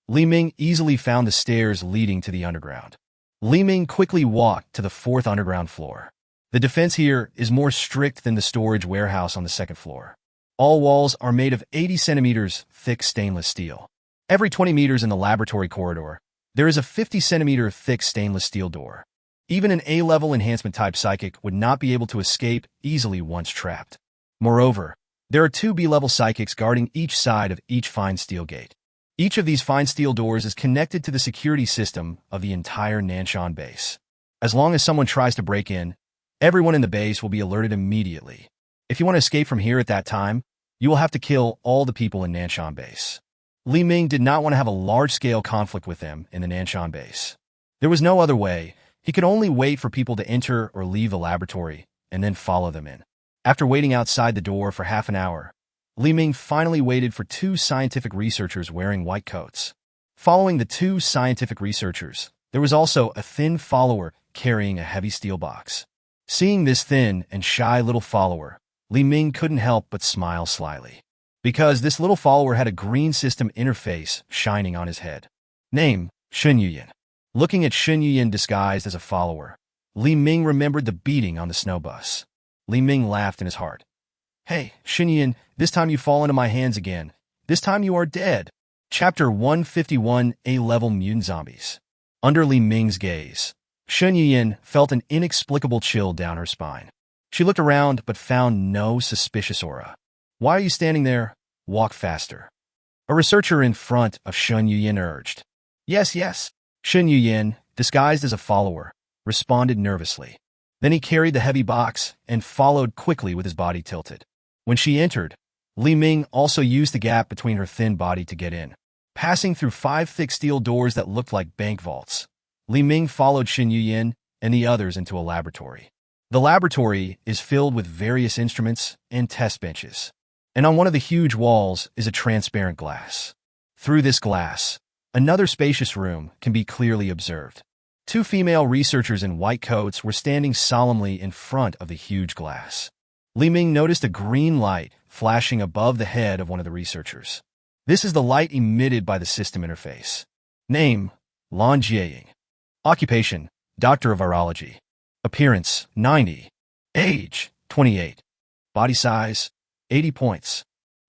Li Ming easily found the stairs leading to the underground. Li Ming quickly walked to the 4th underground floor. The defense here is more strict than the storage warehouse on the 2nd floor. All walls are made of 80 centimeters thick stainless steel. Every 20 meters in the laboratory corridor, there is a 50 centimeter thick stainless steel door. Even an A-level enhancement type psychic would not be able to escape easily once trapped. Moreover, there are 2 B-level psychics guarding each side of each fine steel gate. Each of these fine steel doors is connected to the security system of the entire Nanson base. As long as someone tries to break in, everyone in the base will be alerted immediately. If you want to escape from here at that time, you will have to kill all the people in Nanson base. Li Ming did not want to have a large-scale conflict with them in the Nanson base. There was no other way. He could only wait for people to enter or leave the laboratory and then follow them in. After waiting outside the door for half an hour, Li Ming finally waited for two scientific researchers wearing white coats. Following the two scientific researchers, there was also a thin follower carrying a heavy steel box. Seeing this thin and shy little follower, Li Ming couldn't help but smile slyly. Because this little follower had a green system interface shining on his head. Name, Shun Yuyan. Looking at Shun Yuyan disguised as a follower, Li Ming remembered the beating on the snow bus. Li Ming laughed in his heart. Hey, Shun Yuyan, this time you fall into my hands again. This time you are dead. Chapter 151, A-Level Mutant Zombies. Under Li Ming's gaze, Shun Yuyan felt an inexplicable chill down her spine. She looked around but found no suspicious aura. Why are you standing there? Walk faster. A researcher in front of Shun Yuyan urged. Yes, yes. Shun Yuyan, disguised as a follower, responded nervously. Then he carried the heavy box and followed quickly with his body tilted. When she entered, Li Ming also used the gap between her thin body to get in. Passing through 5 thick steel doors that looked like bank vaults, Li Ming followed Shun Yuyan and the others into a laboratory. The laboratory is filled with various instruments and test benches. And on one of the huge walls is a transparent glass. Through this glass, another spacious room can be clearly observed. 2 female researchers in white coats were standing solemnly in front of the huge glass. Li Ming noticed a green light flashing above the head of one of the researchers. This is the light emitted by the system interface. Name, Lan Jiaying. Occupation, Doctor of Virology. Appearance, 90. Age, 28. Body size, 80 points.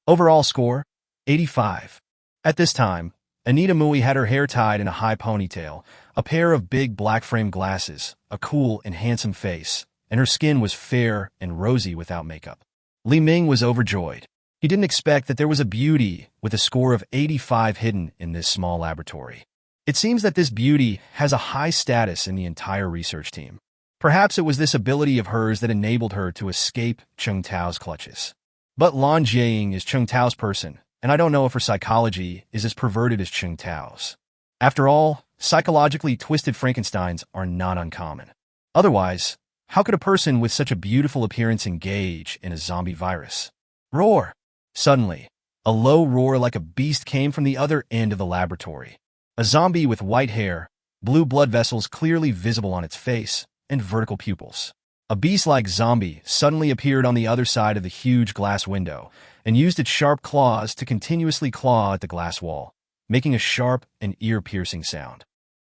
Overall score, 85. At this time, Anita Mui had her hair tied in a high ponytail, a pair of big black-framed glasses, a cool and handsome face, and her skin was fair and rosy without makeup. Li Ming was overjoyed. He didn't expect that there was a beauty with a score of 85 hidden in this small laboratory. It seems that this beauty has a high status in the entire research team. Perhaps it was this ability of hers that enabled her to escape Cheng Tao's clutches. But Lan Jiaying is Cheng Tao's person, and I don't know if her psychology is as perverted as Cheng Tao's. After all, psychologically twisted Frankensteins are not uncommon. Otherwise, how could a person with such a beautiful appearance engage in a zombie virus? Roar! Suddenly, a low roar like a beast came from the other end of the laboratory. A zombie with white hair, blue blood vessels clearly visible on its face, and vertical pupils. A beast-like zombie suddenly appeared on the other side of the huge glass window and used its sharp claws to continuously claw at the glass wall, making a sharp and ear-piercing sound.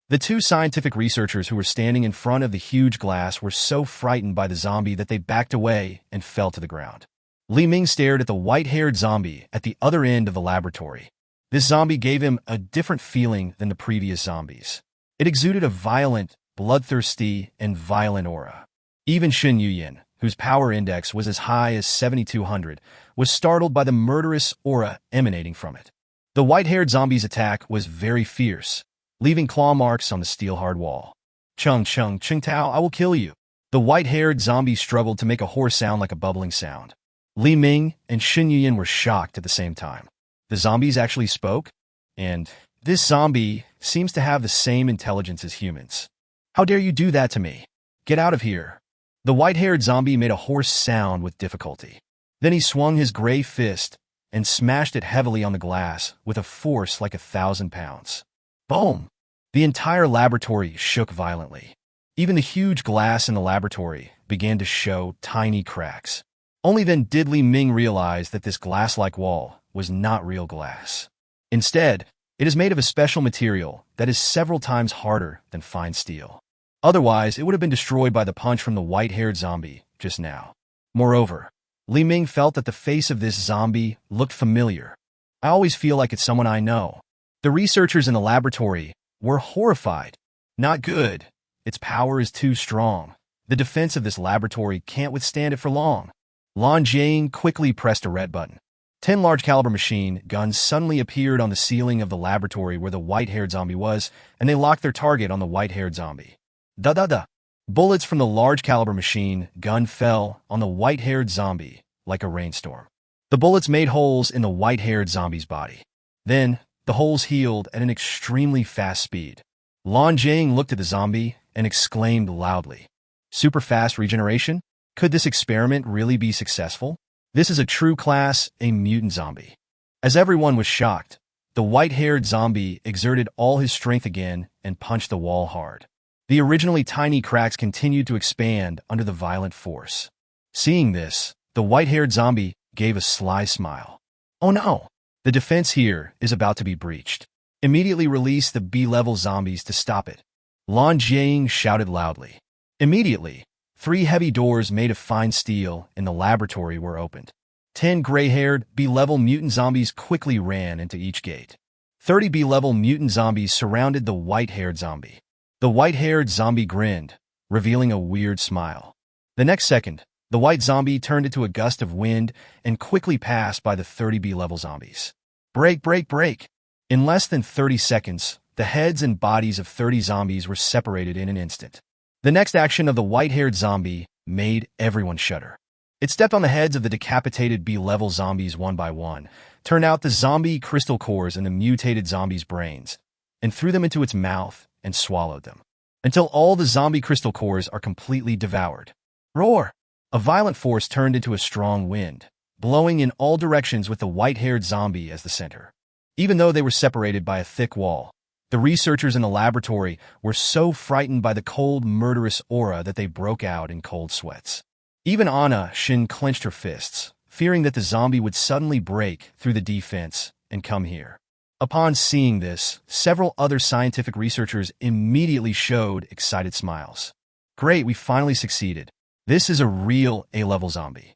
The 2 scientific researchers who were standing in front of the huge glass were so frightened by the zombie that they backed away and fell to the ground. Li Ming stared at the white-haired zombie at the other end of the laboratory. This zombie gave him a different feeling than the previous zombies. It exuded a violent, bloodthirsty, and violent aura. Even Shun Yuyan, whose power index was as high as 7,200, was startled by the murderous aura emanating from it. The white-haired zombie's attack was very fierce, leaving claw marks on the steel-hard wall. Cheng Tao, I will kill you. The white-haired zombie struggled to make a hoarse sound like a bubbling sound. Li Ming and Shun Yuyan were shocked at the same time. The zombies actually spoke, and this zombie seems to have the same intelligence as humans. How dare you do that to me? Get out of here. The white-haired zombie made a hoarse sound with difficulty. Then he swung his gray fist and smashed it heavily on the glass with a force like 1,000 pounds. Boom! The entire laboratory shook violently. Even the huge glass in the laboratory began to show tiny cracks. Only then did Li Ming realize that this glass-like wall was not real glass. Instead, it is made of a special material that is several times harder than fine steel. Otherwise, it would have been destroyed by the punch from the white-haired zombie just now. Moreover, Li Ming felt that the face of this zombie looked familiar. I always feel like it's someone I know. The researchers in the laboratory were horrified. Not good. Its power is too strong. The defense of this laboratory can't withstand it for long. Lan Jiaying quickly pressed a red button. 10 large-caliber machine guns suddenly appeared on the ceiling of the laboratory where the white-haired zombie was, and they locked their target on the white-haired zombie. Da-da-da. Bullets from the large-caliber machine gun fell on the white-haired zombie like a rainstorm. The bullets made holes in the white-haired zombie's body. Then, the holes healed at an extremely fast speed. Lan Jing looked at the zombie and exclaimed loudly, "Super fast regeneration? Could this experiment really be successful? This is a true class, a mutant zombie." As everyone was shocked, the white-haired zombie exerted all his strength again and punched the wall hard. The originally tiny cracks continued to expand under the violent force. Seeing this, the white-haired zombie gave a sly smile. "Oh no! The defense here is about to be breached. Immediately release the B-level zombies to stop it." Lan Jing shouted loudly. Immediately, 3 heavy doors made of fine steel in the laboratory were opened. 10 gray-haired, B-level mutant zombies quickly ran into each gate. 30 B-level mutant zombies surrounded the white-haired zombie. The white-haired zombie grinned, revealing a weird smile. The next second, the white zombie turned into a gust of wind and quickly passed by the 30 B-level zombies. Break, break, break! In less than 30 seconds, the heads and bodies of 30 zombies were separated in an instant. The next action of the white-haired zombie made everyone shudder. It stepped on the heads of the decapitated B-level zombies one by one, turned out the zombie crystal cores in the mutated zombie's brains, and threw them into its mouth and swallowed them, until all the zombie crystal cores are completely devoured. Roar! A violent force turned into a strong wind, blowing in all directions with the white-haired zombie as the center. Even though they were separated by a thick wall, the researchers in the laboratory were so frightened by the cold, murderous aura that they broke out in cold sweats. Even Anna Shin clenched her fists, fearing that the zombie would suddenly break through the defense and come here. Upon seeing this, several other scientific researchers immediately showed excited smiles. "Great, we finally succeeded. This is a real A-level zombie."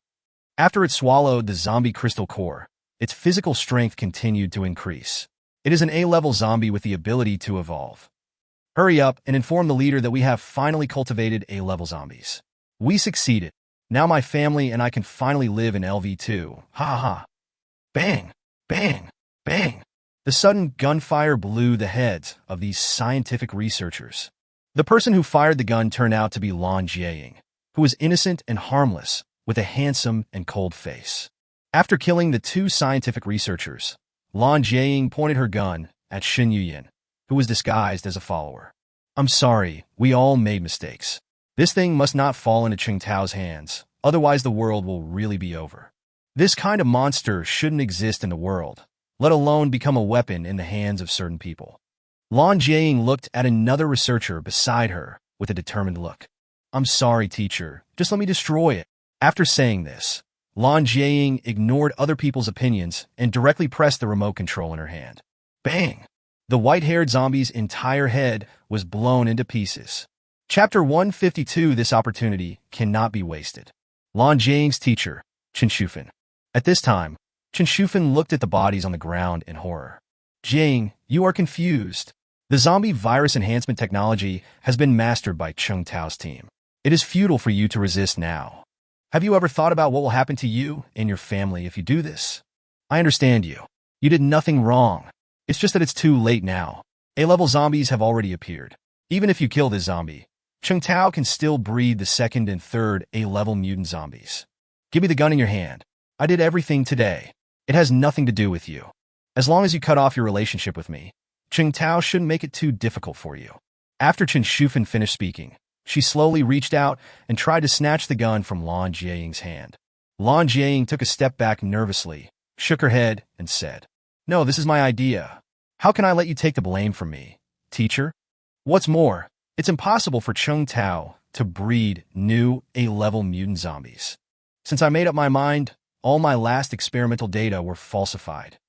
After it swallowed the zombie crystal core, its physical strength continued to increase. It is an A-level zombie with the ability to evolve. Hurry up and inform the leader that we have finally cultivated A-level zombies. We succeeded. Now my family and I can finally live in LV2. Ha ha ha. Bang! Bang! Bang! The sudden gunfire blew the heads of these scientific researchers. The person who fired the gun turned out to be Lan Jing, who was innocent and harmless, with a handsome and cold face. After killing the 2 scientific researchers, Lan Jing pointed her gun at Shin Yuyin, who was disguised as a follower. "I'm sorry, we all made mistakes. This thing must not fall into Cheng Tao's hands, otherwise the world will really be over. This kind of monster shouldn't exist in the world, let alone become a weapon in the hands of certain people." Lan Jing looked at another researcher beside her with a determined look. "I'm sorry, teacher. Just let me destroy it." After saying this, Lan Jing ignored other people's opinions and directly pressed the remote control in her hand. Bang! The white-haired zombie's entire head was blown into pieces. Chapter 152. This opportunity cannot be wasted. Lan Jing's teacher, Chen Shufan. At this time, Chen Shufan looked at the bodies on the ground in horror. "Jing, you are confused. The zombie virus enhancement technology has been mastered by Cheng Tao's team. It is futile for you to resist now. Have you ever thought about what will happen to you and your family if you do this? I understand you. You did nothing wrong. It's just that it's too late now. A-level zombies have already appeared. Even if you kill this zombie, Cheng Tao can still breed the 2nd and 3rd A-level mutant zombies. Give me the gun in your hand. I did everything today. It has nothing to do with you. As long as you cut off your relationship with me, Cheng Tao shouldn't make it too difficult for you." After Chen Shufan finished speaking, she slowly reached out and tried to snatch the gun from Lan Jing's hand. Lan Jing took a step back nervously, shook her head, and said, "No, this is my idea. How can I let you take the blame from me, teacher? What's more, it's impossible for Cheng Tao to breed new A-level mutant zombies. Since I made up my mind, all my last experimental data were falsified.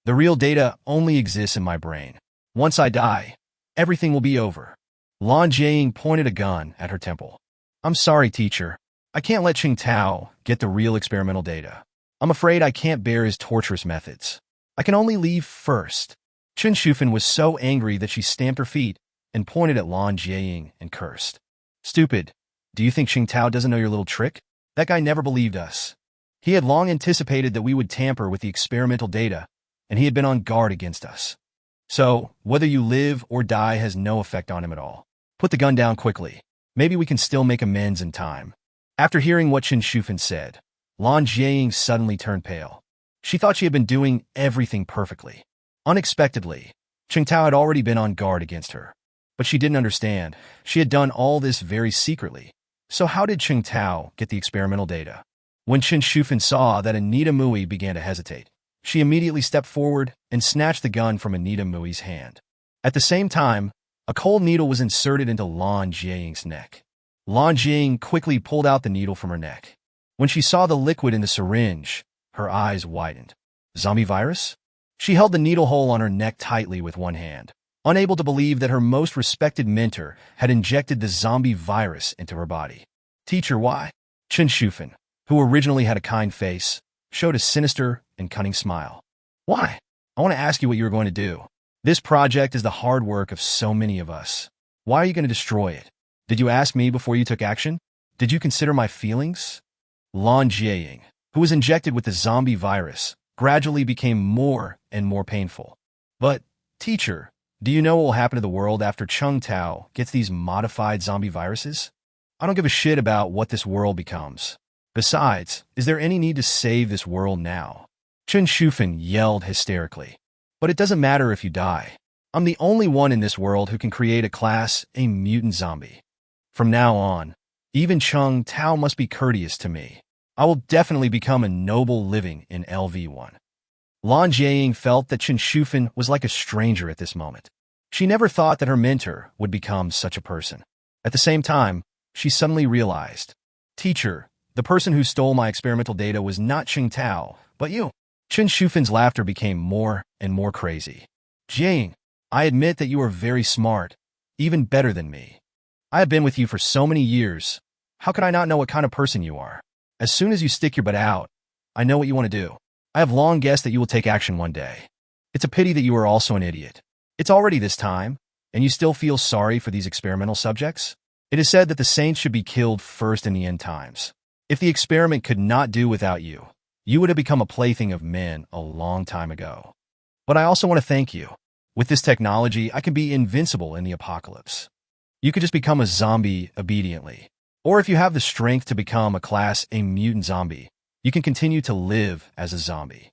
The real data only exists in my brain. Once I die, everything will be over." Lan Jing pointed a gun at her temple. "I'm sorry, teacher. I can't let Cheng Tao get the real experimental data. I'm afraid I can't bear his torturous methods. I can only leave first." Chen Shufan was so angry that she stamped her feet and pointed at Lan Jing and cursed. "Stupid. Do you think Cheng Tao doesn't know your little trick? That guy never believed us. He had long anticipated that we would tamper with the experimental data, and he had been on guard against us. So, whether you live or die has no effect on him at all. Put the gun down quickly. Maybe we can still make amends in time. After hearing what Chen Shufan said, Lan Jiaying suddenly turned pale. She thought she had been doing everything perfectly. Unexpectedly, Cheng Tao had already been on guard against her. But she didn't understand. She had done all this very secretly. So how did Cheng Tao get the experimental data? When Chen Shufan saw that Anita Mui began to hesitate, she immediately stepped forward and snatched the gun from Anita Mui's hand. At the same time, a cold needle was inserted into Lan Jiaying's neck. Lan Jiaying quickly pulled out the needle from her neck. When she saw the liquid in the syringe, her eyes widened. Zombie virus? She held the needle hole on her neck tightly with one hand, unable to believe that her most respected mentor had injected the zombie virus into her body. Teacher, why? Chen Shufan, who originally had a kind face, showed a sinister and cunning smile. Why? I want to ask you what you were going to do. This project is the hard work of so many of us. Why are you going to destroy it? Did you ask me before you took action? Did you consider my feelings? Lan Jiaying, who was injected with the zombie virus, gradually became more and more painful. But, teacher, do you know what will happen to the world after Cheng Tao gets these modified zombie viruses? I don't give a shit about what this world becomes. Besides, is there any need to save this world now? Chen Shufan yelled hysterically. But it doesn't matter if you die. I'm the only one in this world who can create a class, a mutant zombie. From now on, even Cheng Tao must be courteous to me. I will definitely become a noble living in LV1. Lan Jiaying felt that Chen Shufan was like a stranger at this moment. She never thought that her mentor would become such a person. At the same time, she suddenly realized, Teacher, the person who stole my experimental data was not Cheng Tao, but you. Chen Shufan's laughter became more and more crazy. Jiaying, I admit that you are very smart, even better than me. I have been with you for so many years. How could I not know what kind of person you are? As soon as you stick your butt out, I know what you want to do. I have long guessed that you will take action one day. It's a pity that you are also an idiot. It's already this time, and you still feel sorry for these experimental subjects? It is said that the saints should be killed first in the end times. If the experiment could not do without you, you would have become a plaything of men a long time ago. But I also want to thank you. With this technology, I can be invincible in the apocalypse. You could just become a zombie obediently. Or if you have the strength to become a class A mutant zombie, you can continue to live as a zombie.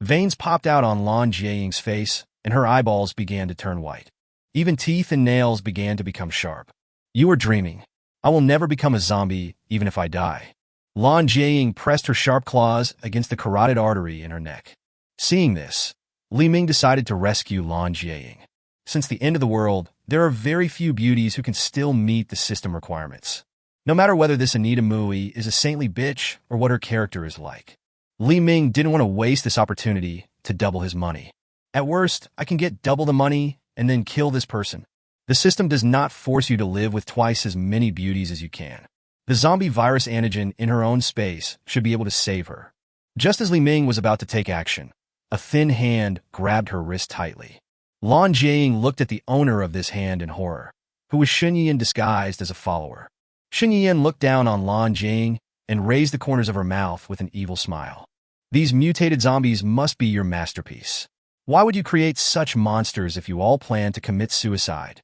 Veins popped out on Lan Jiaying's face, and her eyeballs began to turn white. Even teeth and nails began to become sharp. You are dreaming. I will never become a zombie, even if I die. Lan Jiaying pressed her sharp claws against the carotid artery in her neck. Seeing this, Li Ming decided to rescue Lan Jiaying. Since the end of the world, there are very few beauties who can still meet the system requirements. No matter whether this Anita Mui is a saintly bitch or what her character is like. Li Ming didn't want to waste this opportunity to double his money. At worst, I can get double the money and then kill this person. The system does not force you to live with twice as many beauties as you can. The zombie virus antigen in her own space should be able to save her. Just as Li Ming was about to take action, a thin hand grabbed her wrist tightly. Lan Jiaying looked at the owner of this hand in horror, who was Shen Yiyan disguised as a follower. Shen Yiyan looked down on Lan Jiaying and raised the corners of her mouth with an evil smile. These mutated zombies must be your masterpiece. Why would you create such monsters if you all plan to commit suicide?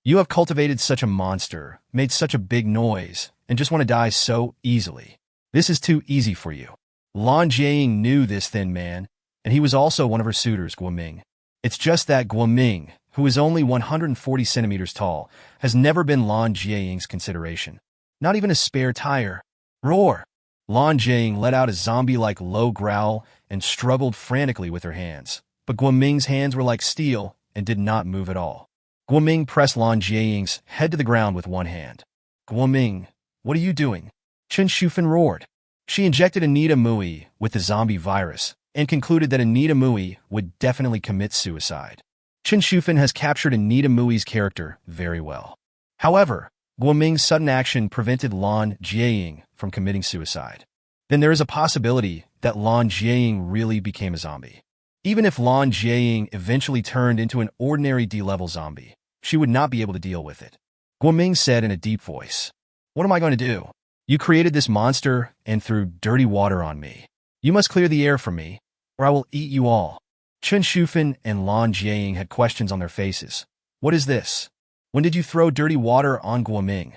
You have cultivated such a monster, made such a big noise, and just want to die so easily. This is too easy for you. Lan Jiaying knew this thin man, and he was also one of her suitors, Guoming. It's just that Guoming, who is only 140 centimeters tall, has never been Lan Jiaying's consideration. Not even a spare tire. Roar! Lan Jiaying let out a zombie-like low growl and struggled frantically with her hands. But Guoming's hands were like steel and did not move at all. Guoming pressed Lan Jiaying's head to the ground with one hand. Guoming, what are you doing? Chen Shufan roared. She injected Anita Mui with the zombie virus and concluded that Anita Mui would definitely commit suicide. Chen Shufan has captured Anita Mui's character very well. However, Guoming's sudden action prevented Lan Jiaying from committing suicide. Then there is a possibility that Lan Jiaying really became a zombie. Even if Lan Jiaying eventually turned into an ordinary D-level zombie, she would not be able to deal with it. Guoming said in a deep voice, "What am I going to do? You created this monster and threw dirty water on me. You must clear the air from me, or I will eat you all." Chen Shufan and Lan Jiaying had questions on their faces. What is this? When did you throw dirty water on Guoming?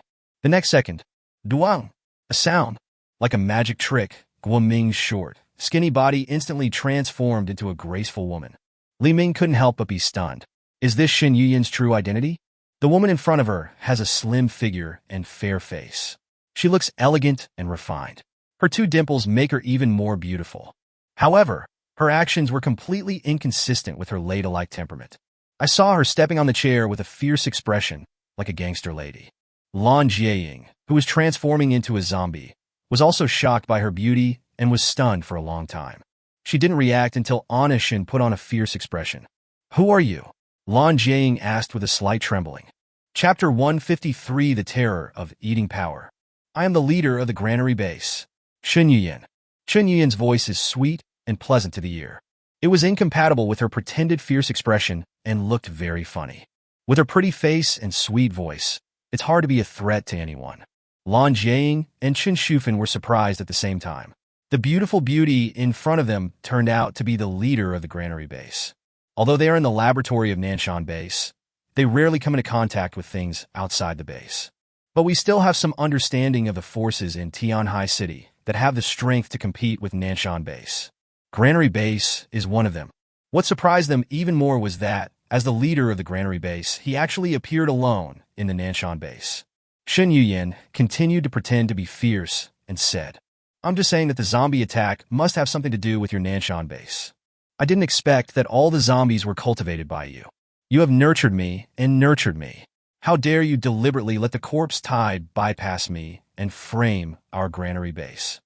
The next second, duang, a sound, like a magic trick, Guo Ming's short, skinny body instantly transformed into a graceful woman. Li Ming couldn't help but be stunned. Is this Shen Yuyan's true identity? The woman in front of her has a slim figure and fair face. She looks elegant and refined. Her two dimples make her even more beautiful. However, her actions were completely inconsistent with her ladylike temperament. I saw her stepping on the chair with a fierce expression, like a gangster lady. Lan Jiaying, who was transforming into a zombie, was also shocked by her beauty and was stunned for a long time. She didn't react until Anna Shen put on a fierce expression. Who are you? Lan Jiaying asked with a slight trembling. Chapter 153, The Terror of Eating Power. I am the leader of the granary base. Shen Yuyan. Shen Yuyan's voice is sweet and pleasant to the ear. It was incompatible with her pretended fierce expression and looked very funny. With her pretty face and sweet voice, it's hard to be a threat to anyone. Lan Jiaying and Chen Shufan were surprised at the same time. The beautiful beauty in front of them turned out to be the leader of the granary base. Although they are in the laboratory of Nanson base, they rarely come into contact with things outside the base. But we still have some understanding of the forces in Tianhai City that have the strength to compete with Nanson base. Granary base is one of them. What surprised them even more was that, as the leader of the granary base, he actually appeared alone in the Nanson base. Shen Yuyan continued to pretend to be fierce and said, I'm just saying that the zombie attack must have something to do with your Nanson base. I didn't expect that all the zombies were cultivated by you. You have nurtured me and nurtured me. How dare you deliberately let the corpse tide bypass me and frame our granary base?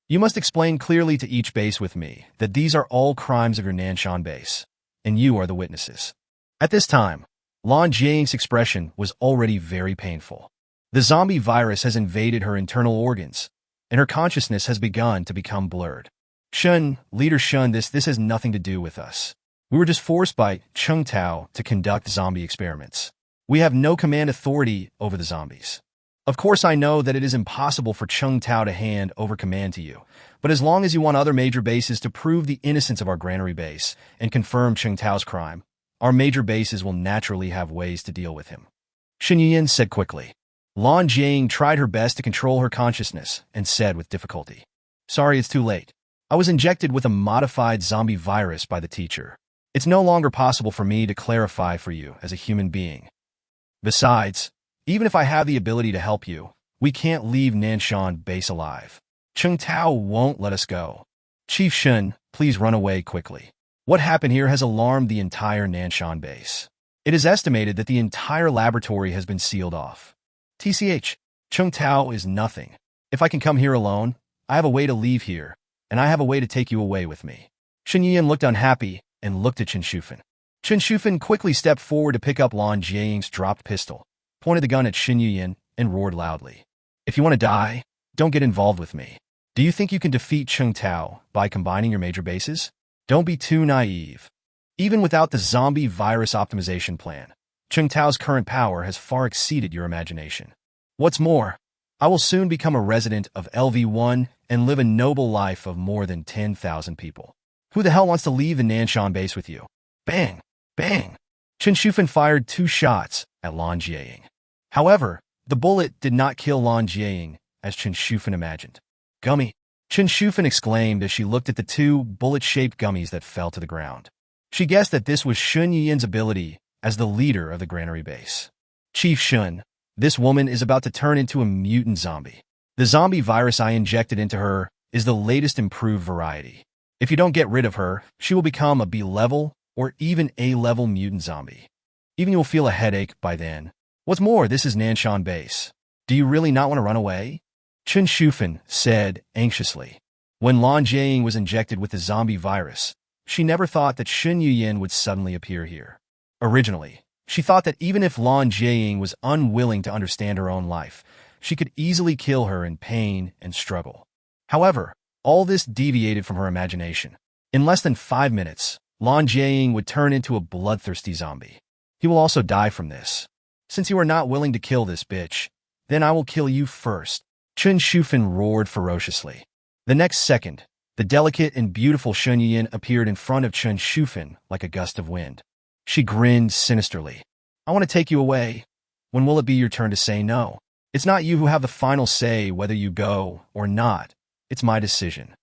You must explain clearly to each base with me that these are all crimes of your Nanson base, and you are the witnesses. At this time, Lan Jiaying's expression was already very painful. The zombie virus has invaded her internal organs, and her consciousness has begun to become blurred. Shun, Leader Shun, this has nothing to do with us. We were just forced by Cheng Tao to conduct zombie experiments. We have no command authority over the zombies. Of course, I know that it is impossible for Cheng Tao to hand over command to you, but as long as you want other major bases to prove the innocence of our granary base and confirm Cheng Tao's crime, our major bases will naturally have ways to deal with him. Shen Yuyan said quickly. Lan Jiaying tried her best to control her consciousness and said with difficulty, Sorry, it's too late. I was injected with a modified zombie virus by the teacher. It's no longer possible for me to clarify for you as a human being. Besides, even if I have the ability to help you, we can't leave Nanson base alive. Cheng Tao won't let us go. Chief Shen, please run away quickly. What happened here has alarmed the entire Nanson base. It is estimated that the entire laboratory has been sealed off. TCH, Cheng Tao is nothing. If I can come here alone, I have a way to leave here, and I have a way to take you away with me. Shen Yuyan looked unhappy and looked at Chen Shufan. Chen Shufan quickly stepped forward to pick up Lan Jiaying's dropped pistol, pointed the gun at Shen Yuyan, and roared loudly. If you want to die, don't get involved with me. Do you think you can defeat Cheng Tao by combining your major bases? Don't be too naive. Even without the zombie virus optimization plan, Cheng Tao's current power has far exceeded your imagination. What's more, I will soon become a resident of LV1 and live a noble life of more than 10,000 people. Who the hell wants to leave the Nanson base with you? Bang! Bang! Chen Shufan fired 2 shots at Lan Jiaying. However, the bullet did not kill Lan Jiaying, as Chen Shufan imagined. Gummy! Chen Shufan exclaimed as she looked at the 2 bullet-shaped gummies that fell to the ground. She guessed that this was Shen Yuyan's ability as the leader of the granary base. Chief Shun, this woman is about to turn into a mutant zombie. The zombie virus I injected into her is the latest improved variety. If you don't get rid of her, she will become a B-level or even A-level mutant zombie. Even you'll feel a headache by then. What's more, this is Nanson base. Do you really not want to run away? Chen Shufan said anxiously. When Lan Jiaying was injected with the zombie virus, she never thought that Shen Yuyan would suddenly appear here. Originally, she thought that even if Lan Jiaying was unwilling to understand her own life, she could easily kill her in pain and struggle. However, all this deviated from her imagination. In less than 5 minutes, Lan Jiaying would turn into a bloodthirsty zombie. He will also die from this. Since you are not willing to kill this bitch, then I will kill you first. Chen Shufan roared ferociously. The next second, the delicate and beautiful Shen Yuyan appeared in front of Chen Shufan like a gust of wind. She grinned sinisterly. I want to take you away. When will it be your turn to say no? It's not you who have the final say whether you go or not. It's my decision.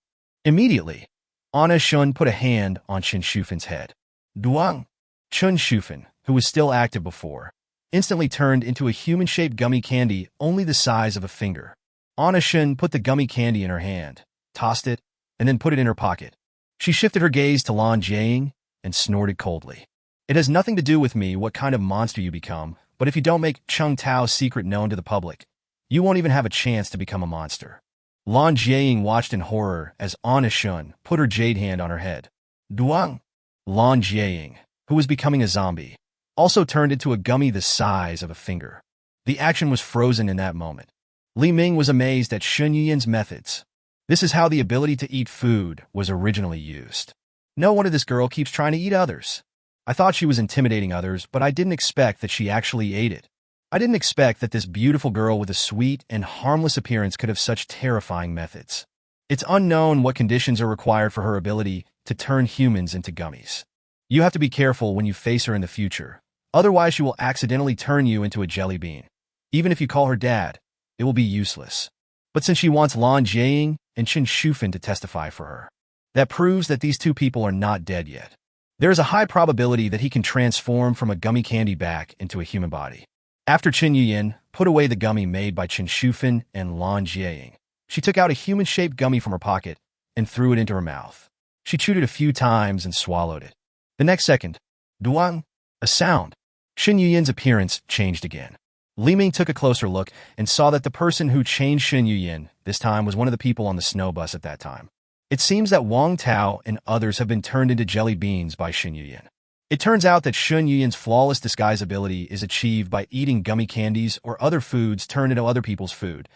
Immediately, Anna Shun put a hand on Chen Shufan's head. Duang! Chen Shufan, who was still active before, instantly turned into a human-shaped gummy candy only the size of a finger. Anna Shun put the gummy candy in her hand, tossed it, and then put it in her pocket. She shifted her gaze to Lan Jiang and snorted coldly. It has nothing to do with me what kind of monster you become, but if you don't make Cheng Tao's secret known to the public, you won't even have a chance to become a monster. Lan Jiang watched in horror as Anna Shun put her jade hand on her head. Duang! Lan Jiang, who was becoming a zombie, also turned into a gummy the size of a finger. The action was frozen in that moment. Li Ming was amazed at Shun Yuyan's methods. This is how the ability to eat food was originally used. No wonder this girl keeps trying to eat others. I thought she was intimidating others, but I didn't expect that she actually ate it. I didn't expect that this beautiful girl with a sweet and harmless appearance could have such terrifying methods. It's unknown what conditions are required for her ability to turn humans into gummies. You have to be careful when you face her in the future. Otherwise, she will accidentally turn you into a jelly bean. Even if you call her dad, it will be useless. But since she wants Lan Jiang and Chen Shufan to testify for her, that proves that these two people are not dead yet. There is a high probability that he can transform from a gummy candy back into a human body. After Chen Yuyan put away the gummy made by Chen Shufan and Lan Jiang, she took out a human-shaped gummy from her pocket and threw it into her mouth. She chewed it a few times and swallowed it. The next second, duang, a sound. Shen Yuyan's appearance changed again. Li Ming took a closer look and saw that the person who changed Shen Yuyan this time was one of the people on the snow bus at that time. It seems that Wang Tao and others have been turned into jelly beans by Shen Yuyan. It turns out that Shen Yuyan's flawless disguise ability is achieved by eating gummy candies or other foods turned into other people's food,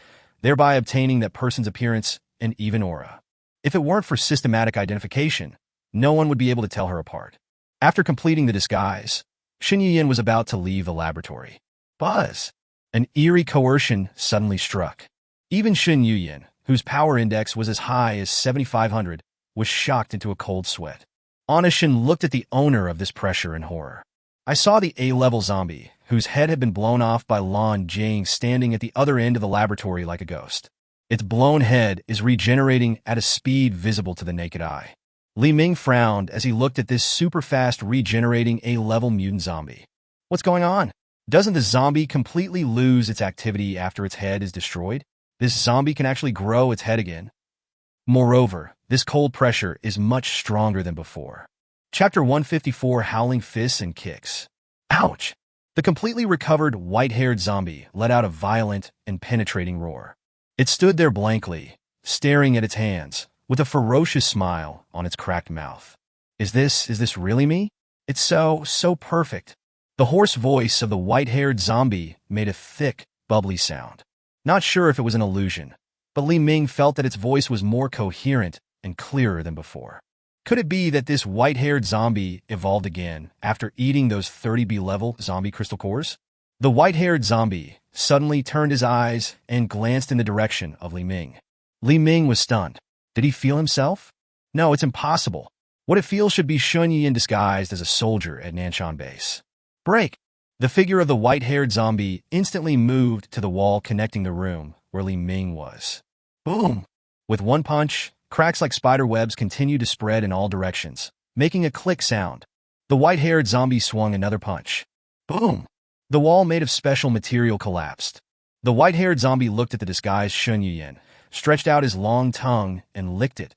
thereby obtaining that person's appearance and even aura. If it weren't for systematic identification, no one would be able to tell her apart. After completing the disguise, Shen Yuyan was about to leave the laboratory. Buzz! An eerie coercion suddenly struck. Even Shen Yuyan, whose power index was as high as 7,500, was shocked into a cold sweat. Anna Shen looked at the owner of this pressure in horror. I saw the A-level zombie, whose head had been blown off by Lan Jiang standing at the other end of the laboratory like a ghost. Its blown head is regenerating at a speed visible to the naked eye. Li Ming frowned as he looked at this super-fast regenerating A-level mutant zombie. What's going on? Doesn't the zombie completely lose its activity after its head is destroyed? This zombie can actually grow its head again. Moreover, this cold pressure is much stronger than before. Chapter 154, Howling Fists and Kicks. Ouch! The completely recovered white-haired zombie let out a violent and penetrating roar. It stood there blankly, staring at its hands, with a ferocious smile on its cracked mouth. Is this really me? It's so perfect. The hoarse voice of the white-haired zombie made a thick, bubbly sound. Not sure if it was an illusion, but Li Ming felt that its voice was more coherent and clearer than before. Could it be that this white-haired zombie evolved again after eating those 30B-level zombie crystal cores? The white-haired zombie suddenly turned his eyes and glanced in the direction of Li Ming. Li Ming was stunned. Did he feel himself? No, it's impossible. What it feels should be Shun Yuyan disguised as a soldier at Nanson base. Break! The figure of the white-haired zombie instantly moved to the wall connecting the room where Li Ming was. Boom! With one punch, cracks like spider webs continued to spread in all directions, making a click sound. The white-haired zombie swung another punch. Boom! The wall made of special material collapsed. The white-haired zombie looked at the disguised Shun Yuyan, stretched out his long tongue and licked it,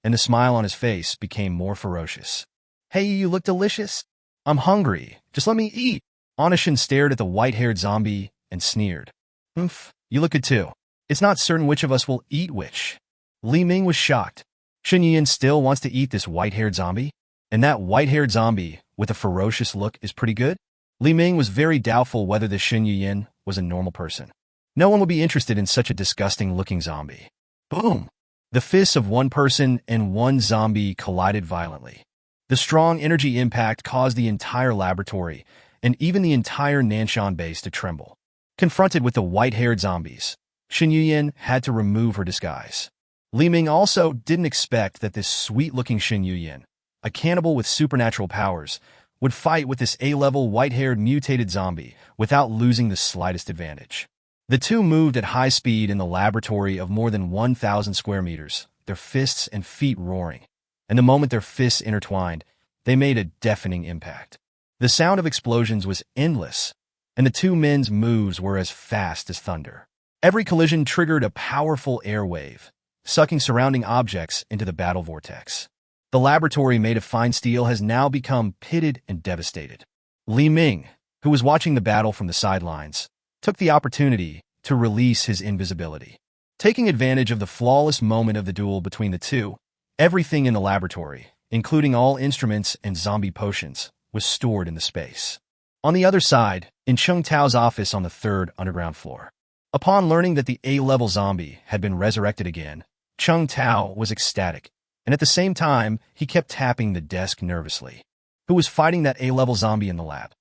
and the smile on his face became more ferocious. Hey, you look delicious. I'm hungry. Just let me eat. Anna Shen stared at the white-haired zombie and sneered. Oof, you look good too. It's not certain which of us will eat which. Li Ming was shocked. Shen Yuyan still wants to eat this white-haired zombie? And that white-haired zombie with a ferocious look is pretty good? Li Ming was very doubtful whether this Shen Yuyan was a normal person. No one would be interested in such a disgusting-looking zombie. Boom! The fists of one person and one zombie collided violently. The strong energy impact caused the entire laboratory and even the entire Nanson base to tremble. Confronted with the white-haired zombies, Shen Yuyan had to remove her disguise. Li Ming also didn't expect that this sweet-looking Shen Yuyan, a cannibal with supernatural powers, would fight with this A-level white-haired mutated zombie without losing the slightest advantage. The two moved at high speed in the laboratory of more than 1,000 square meters, their fists and feet roaring. And the moment their fists intertwined, they made a deafening impact. The sound of explosions was endless, and the two men's moves were as fast as thunder. Every collision triggered a powerful air wave, sucking surrounding objects into the battle vortex. The laboratory made of fine steel has now become pitted and devastated. Li Ming, who was watching the battle from the sidelines, took the opportunity to release his invisibility. Taking advantage of the flawless moment of the duel between the two, everything in the laboratory, including all instruments and zombie potions, was stored in the space. On the other side, in Cheng Tao's office on the third underground floor. Upon learning that the A-level zombie had been resurrected again, Cheng Tao was ecstatic, and at the same time, he kept tapping the desk nervously. Who was fighting that A-level zombie in the lab?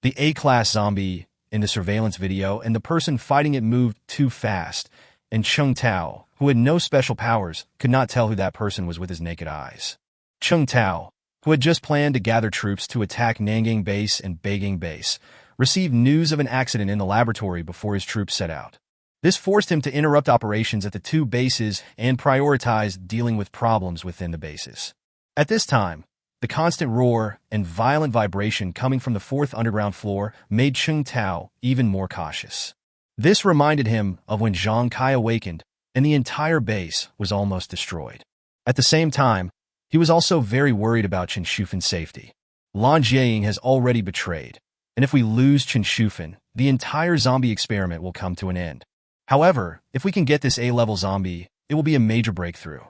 The A-class zombie in the surveillance video, and the person fighting it moved too fast, and Cheng Tao, who had no special powers, could not tell who that person was with his naked eyes. Cheng Tao, who had just planned to gather troops to attack Nangang Base and Beijing Base, received news of an accident in the laboratory before his troops set out. This forced him to interrupt operations at the two bases and prioritize dealing with problems within the bases. At this time, the constant roar and violent vibration coming from the fourth underground floor made Cheng Tao even more cautious. This reminded him of when Zhang Kai awakened and the entire base was almost destroyed. At the same time, he was also very worried about Chen Shufan's safety. Lan Jiaying has already betrayed, and if we lose Chen Shufan, the entire zombie experiment will come to an end. However, if we can get this A-level zombie, it will be a major breakthrough.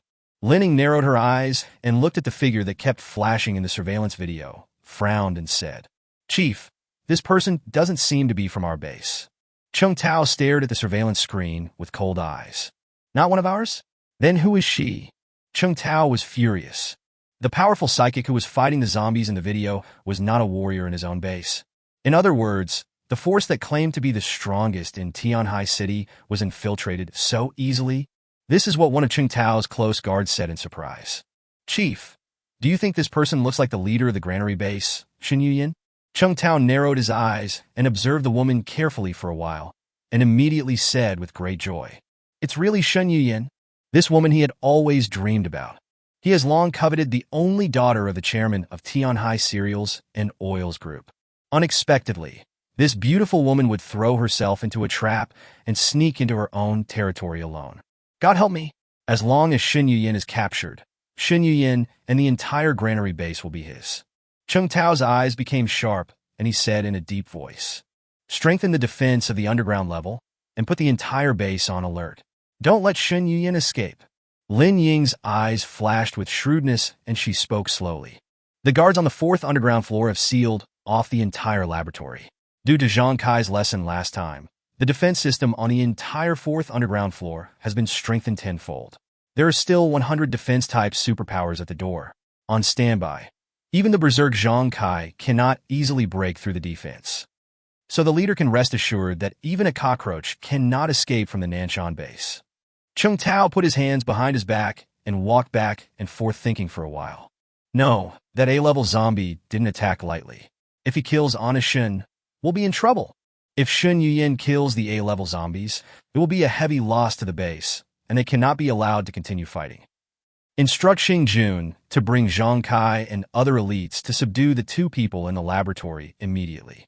Linning narrowed her eyes and looked at the figure that kept flashing in the surveillance video, frowned and said, "Chief, this person doesn't seem to be from our base." Cheng Tao stared at the surveillance screen with cold eyes. "Not one of ours? Then who is she?" Cheng Tao was furious. The powerful psychic who was fighting the zombies in the video was not a warrior in his own base. In other words, the force that claimed to be the strongest in Tianhai City was infiltrated so easily. This is what one of Cheng Tao's close guards said in surprise. "Chief, do you think this person looks like the leader of the granary base, Shen Yuyin?" Cheng Tao narrowed his eyes and observed the woman carefully for a while, and immediately said with great joy, "It's really Shen Yuyin, this woman he had always dreamed about. He has long coveted the only daughter of the chairman of Tianhai Cereals and Oils Group." Unexpectedly, this beautiful woman would throw herself into a trap and sneak into her own territory alone. God help me. As long as Shen Yuyin is captured, Shen Yuyin and the entire granary base will be his. Cheng Tao's eyes became sharp, and he said in a deep voice, "Strengthen the defense of the underground level and put the entire base on alert. Don't let Shen Yuyin escape." Lin Ying's eyes flashed with shrewdness, and she spoke slowly. "The guards on the fourth underground floor have sealed off the entire laboratory. Due to Zhang Kai's lesson last time, the defense system on the entire fourth underground floor has been strengthened tenfold. There are still 100 defense-type superpowers at the door, on standby. Even the berserk Zhang Kai cannot easily break through the defense. So the leader can rest assured that even a cockroach cannot escape from the Nanson base." Cheng Tao put his hands behind his back and walked back and forth thinking for a while. No, that A-level zombie didn't attack lightly. If he kills Honest Shen, we'll be in trouble. If Shen Yuyin kills the A-level zombies, it will be a heavy loss to the base, and they cannot be allowed to continue fighting. Instruct Xing Jun to bring Zhang Kai and other elites to subdue the two people in the laboratory immediately.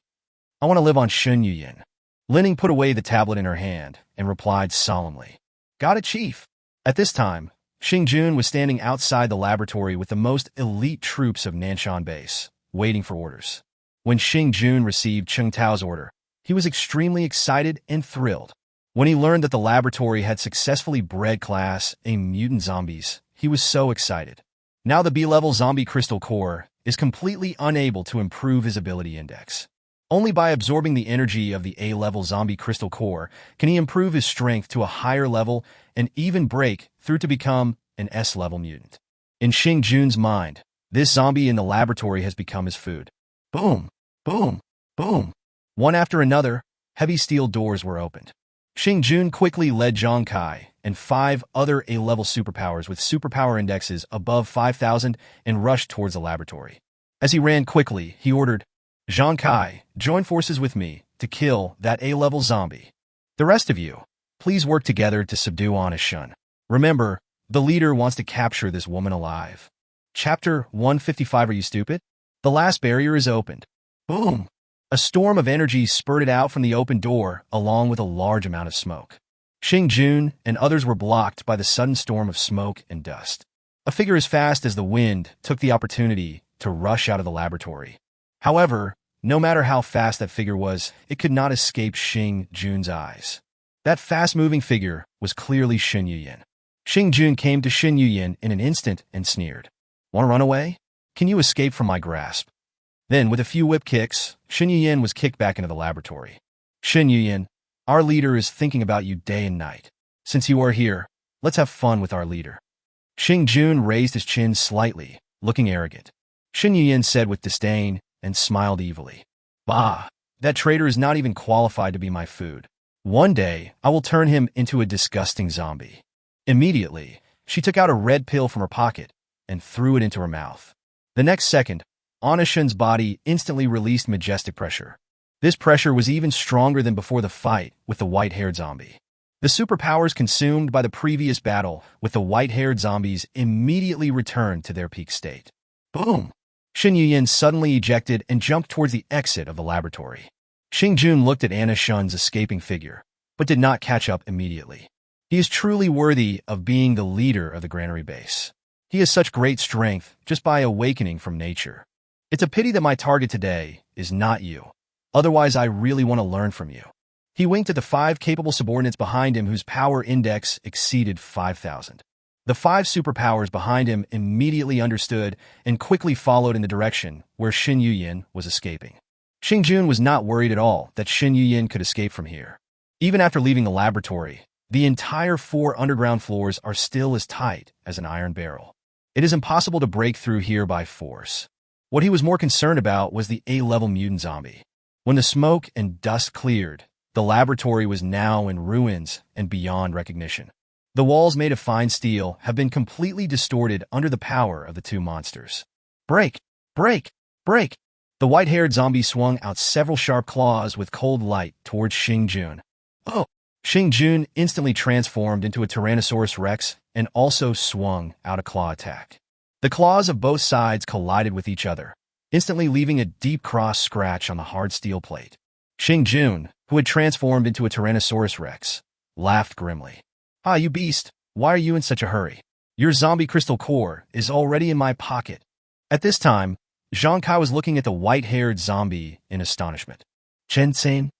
I want to live on Shen Yuyin. Linning put away the tablet in her hand and replied solemnly, "Got it, Chief." At this time, Xing Jun was standing outside the laboratory with the most elite troops of Nanson Base, waiting for orders. When Xing Jun received Cheng Tao's order, he was extremely excited and thrilled. When he learned that the laboratory had successfully bred Class A mutant zombies, he was so excited. Now the B-level zombie crystal core is completely unable to improve his ability index. Only by absorbing the energy of the A-level zombie crystal core can he improve his strength to a higher level and even break through to become an S-level mutant. In Xing Jun's mind, this zombie in the laboratory has become his food. Boom, boom, boom. One after another, heavy steel doors were opened. Xing Jun quickly led Zhang Kai and 5 other A-level superpowers with superpower indexes above 5,000 and rushed towards the laboratory. As he ran quickly, he ordered, "Zhang Kai, join forces with me to kill that A-level zombie." The rest of you, please work together to subdue Shun. Remember, the leader wants to capture this woman alive. Chapter 155. Are you stupid? The last barrier is opened. Boom! A storm of energy spurted out from the open door, along with a large amount of smoke. Xingjun and others were blocked by the sudden storm of smoke and dust. A figure as fast as the wind took the opportunity to rush out of the laboratory. However, no matter how fast that figure was, it could not escape Xingjun's eyes. That fast-moving figure was clearly Xin Yuyin. Xingjun came to Xin Yuyin in an instant and sneered. Want to run away? Can you escape from my grasp? Then, with a few whip kicks, Xin Yuyin was kicked back into the laboratory. Xin Yuyin, our leader is thinking about you day and night. Since you are here, let's have fun with our leader. Xingjun raised his chin slightly, looking arrogant. Xin Yuyin said with disdain and smiled evilly. Bah, that traitor is not even qualified to be my food. One day, I will turn him into a disgusting zombie. Immediately, she took out a red pill from her pocket and threw it into her mouth. The next second, Shun's body instantly released majestic pressure. This pressure was even stronger than before the fight with the white-haired zombie. The superpowers consumed by the previous battle with the white-haired zombies immediately returned to their peak state. Boom! Xin Yuyin suddenly ejected and jumped towards the exit of the laboratory. Xingjun looked at Shun's escaping figure, but did not catch up immediately. He is truly worthy of being the leader of the granary base. He has such great strength just by awakening from nature. It's a pity that my target today is not you. Otherwise, I really want to learn from you. He winked at the 5 capable subordinates behind him whose power index exceeded 5,000. The 5 superpowers behind him immediately understood and quickly followed in the direction where Xin Yuyin was escaping. Xingjun was not worried at all that Xin Yuyin could escape from here. Even after leaving the laboratory, the entire 4 underground floors are still as tight as an iron barrel. It is impossible to break through here by force. What he was more concerned about was the A-level mutant zombie. When the smoke and dust cleared, the laboratory was now in ruins and beyond recognition. The walls made of fine steel have been completely distorted under the power of the 2 monsters. Break! Break! Break! The white-haired zombie swung out several sharp claws with cold light towards Xingjun. Oh! Xingjun instantly transformed into a Tyrannosaurus Rex and also swung out a claw attack. The claws of both sides collided with each other, instantly leaving a deep cross scratch on the hard steel plate. Xingjun, who had transformed into a Tyrannosaurus Rex, laughed grimly. Ah, you beast, why are you in such a hurry? Your zombie crystal core is already in my pocket. At this time, Zhang Kai was looking at the white-haired zombie in astonishment. Chen-san?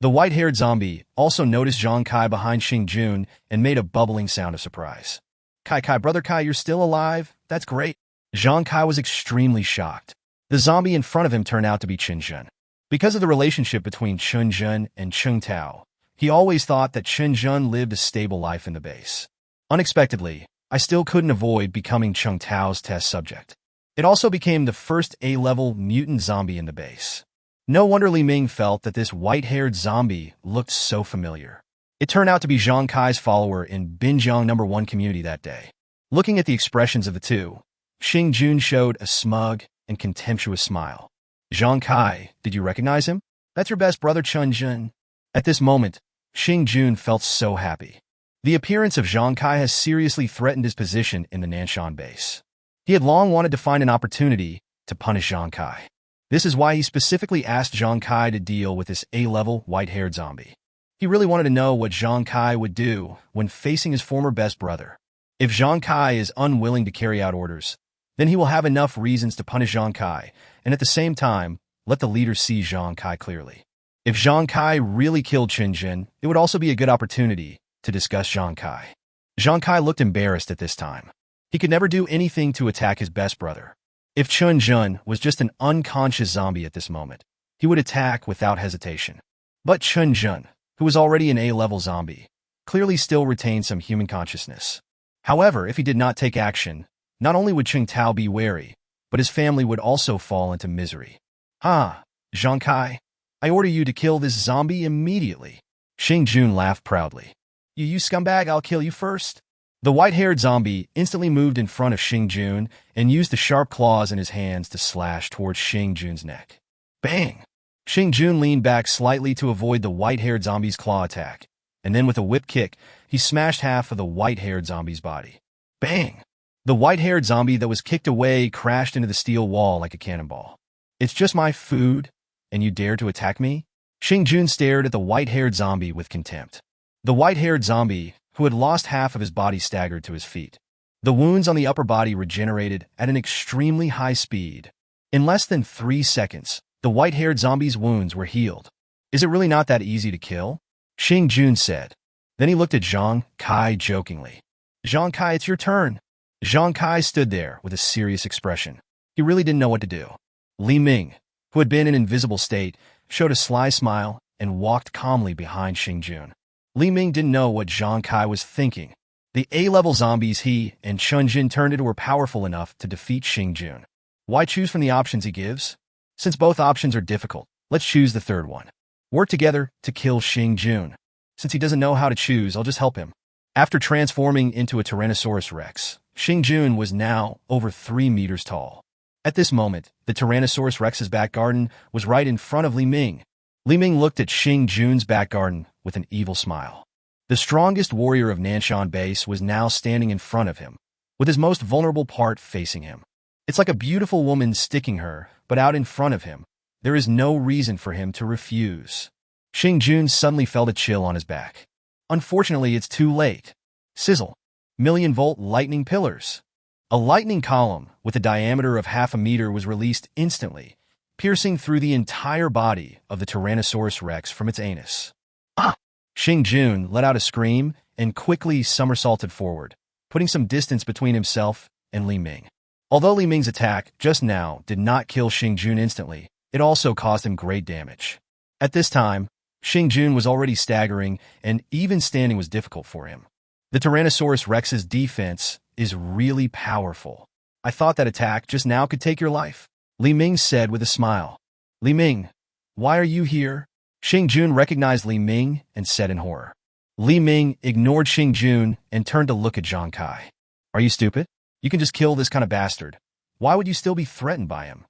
The white-haired zombie also noticed Zhang Kai behind Xingjun and made a bubbling sound of surprise. Kai, brother Kai, you're still alive? That's great. Zhang Kai was extremely shocked. The zombie in front of him turned out to be Xingjun. Because of the relationship between Xingjun and Cheng Tao, he always thought that Xingjun lived a stable life in the base. Unexpectedly, I still couldn't avoid becoming Cheng Tao's test subject. It also became the first A-level mutant zombie in the base. No wonder Li Ming felt that this white-haired zombie looked so familiar. It turned out to be Zhang Kai's follower in Binjiang No. 1 community that day. Looking at the expressions of the two, Xingjun showed a smug and contemptuous smile. Zhang Kai, did you recognize him? That's your best brother Chunjun. At this moment, Xingjun felt so happy. The appearance of Zhang Kai has seriously threatened his position in the Nanson base. He had long wanted to find an opportunity to punish Zhang Kai. This is why he specifically asked Zhang Kai to deal with this A-level white-haired zombie. He really wanted to know what Zhang Kai would do when facing his former best brother. If Zhang Kai is unwilling to carry out orders, then he will have enough reasons to punish Zhang Kai, and at the same time, let the leader see Zhang Kai clearly. If Zhang Kai really killed Xingjun, it would also be a good opportunity to discuss Zhang Kai. Zhang Kai looked embarrassed at this time. He could never do anything to attack his best brother. If Xingjun was just an unconscious zombie at this moment, he would attack without hesitation. But Xingjun, who was already an A-level zombie, clearly still retained some human consciousness. However, if he did not take action, not only would Cheng Tao be wary, but his family would also fall into misery. Ah, Zhang Kai, I order you to kill this zombie immediately. Xingjun laughed proudly. You scumbag, I'll kill you first. The white-haired zombie instantly moved in front of Xingjun and used the sharp claws in his hands to slash towards Xingjun's neck. Bang! Xingjun leaned back slightly to avoid the white-haired zombie's claw attack, and then with a whip kick, he smashed half of the white-haired zombie's body. Bang! The white-haired zombie that was kicked away crashed into the steel wall like a cannonball. It's just my food, and you dare to attack me? Xing stared at the white-haired zombie with contempt. The white-haired zombie, who had lost half of his body, staggered to his feet. The wounds on the upper body regenerated at an extremely high speed. In less than 3 seconds, the white-haired zombie's wounds were healed. Is it really not that easy to kill? Xing said. Then he looked at Zhang Kai jokingly. Zhang Kai, it's your turn. Zhang Kai stood there with a serious expression. He really didn't know what to do. Li Ming, who had been in invisible state, showed a sly smile and walked calmly behind Xing. Li Ming didn't know what Zhang Kai was thinking. The A-level zombies he and Chunjin turned into were powerful enough to defeat Xing. Why choose from the options he gives? Since both options are difficult, let's choose the third one. Work together to kill Xing. Since he doesn't know how to choose, I'll just help him. After transforming into a Tyrannosaurus Rex, Xing was now over 3 meters tall. At this moment, the Tyrannosaurus Rex's back garden was right in front of Li Ming. Li Ming looked at Xing's back garden with an evil smile. The strongest warrior of Nanson base was now standing in front of him, with his most vulnerable part facing him. It's like a beautiful woman sticking her, but out in front of him. There is no reason for him to refuse. Xing suddenly felt a chill on his back. Unfortunately, it's too late. Sizzle. Million-volt lightning pillars. A lightning column with a diameter of 0.5 meter was released instantly, piercing through the entire body of the Tyrannosaurus Rex from its anus. Ah! Xing let out a scream and quickly somersaulted forward, putting some distance between himself and Li Ming. Although Li Ming's attack just now did not kill Xing instantly, it also caused him great damage. At this time, Xing was already staggering, and even standing was difficult for him. The Tyrannosaurus Rex's defense is really powerful. I thought that attack just now could take your life, Li Ming said with a smile. Li Ming, why are you here? Xing recognized Li Ming and said in horror. Li Ming ignored Xing and turned to look at Zhang Kai. Are you stupid? You can just kill this kind of bastard. Why would you still be threatened by him?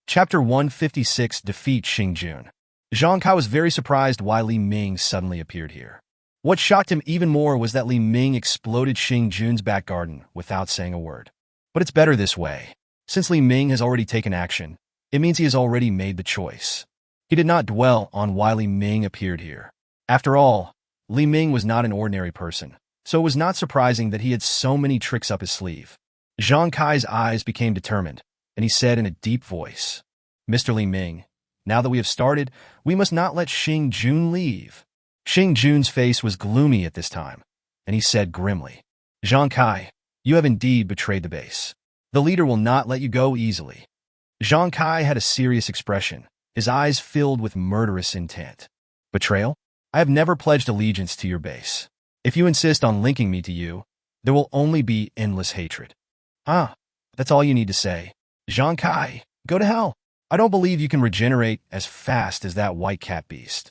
Chapter 156, Defeat Xing. Zhang Kai was very surprised why Li Ming suddenly appeared here. What shocked him even more was that Li Ming exploded Xing's back garden without saying a word. But it's better this way. Since Li Ming has already taken action, it means he has already made the choice. He did not dwell on why Li Ming appeared here. After all, Li Ming was not an ordinary person, so it was not surprising that he had so many tricks up his sleeve. Zhang Kai's eyes became determined, and he said in a deep voice, Mr. Li Ming, now that we have started, we must not let Xing leave. Xing's face was gloomy at this time, and he said grimly, Zhang Kai, you have indeed betrayed the base. The leader will not let you go easily. Zhang Kai had a serious expression, his eyes filled with murderous intent. Betrayal? I have never pledged allegiance to your base. If you insist on linking me to you, there will only be endless hatred. Ah, that's all you need to say. Zhang Kai, go to hell. I don't believe you can regenerate as fast as that white cat beast.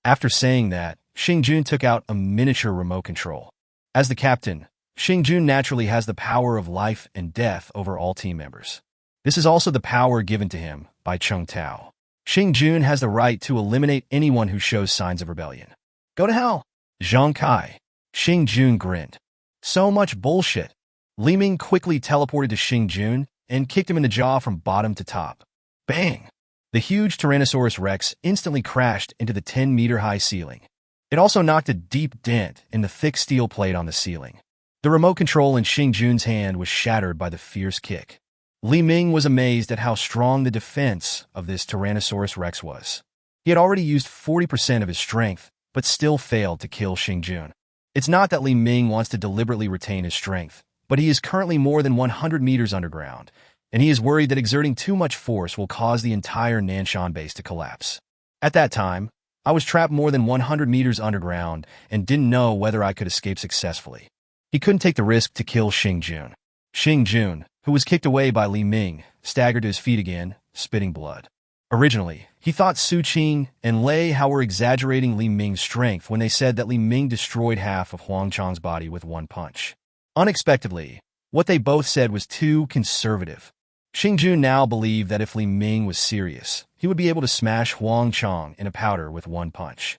After saying that, Xing took out a miniature remote control. As the captain, Xing naturally has the power of life and death over all team members. This is also the power given to him by Chung Tao. Xing has the right to eliminate anyone who shows signs of rebellion. Go to hell. Zhang Kai. Xing grinned. So much bullshit. Li Ming quickly teleported to Xing and kicked him in the jaw from bottom to top. Bang! The huge Tyrannosaurus Rex instantly crashed into the 10-meter-high ceiling. It also knocked a deep dent in the thick steel plate on the ceiling. The remote control in Xing's hand was shattered by the fierce kick. Li Ming was amazed at how strong the defense of this Tyrannosaurus Rex was. He had already used 40% of his strength, but still failed to kill Xing. It's not that Li Ming wants to deliberately retain his strength, but he is currently more than 100 meters underground, and he is worried that exerting too much force will cause the entire Nanson base to collapse. At that time, I was trapped more than 100 meters underground and didn't know whether I could escape successfully. He couldn't take the risk to kill Xing. Xing, who was kicked away by Li Ming, staggered to his feet again, spitting blood. Originally, he thought Su Qing and Lei Hao were exaggerating Li Ming's strength when they said that Li Ming destroyed half of Huang Chang's body with one punch. Unexpectedly, what they both said was too conservative. Xing now believed that if Li Ming was serious, he would be able to smash Huang Chang in a powder with one punch.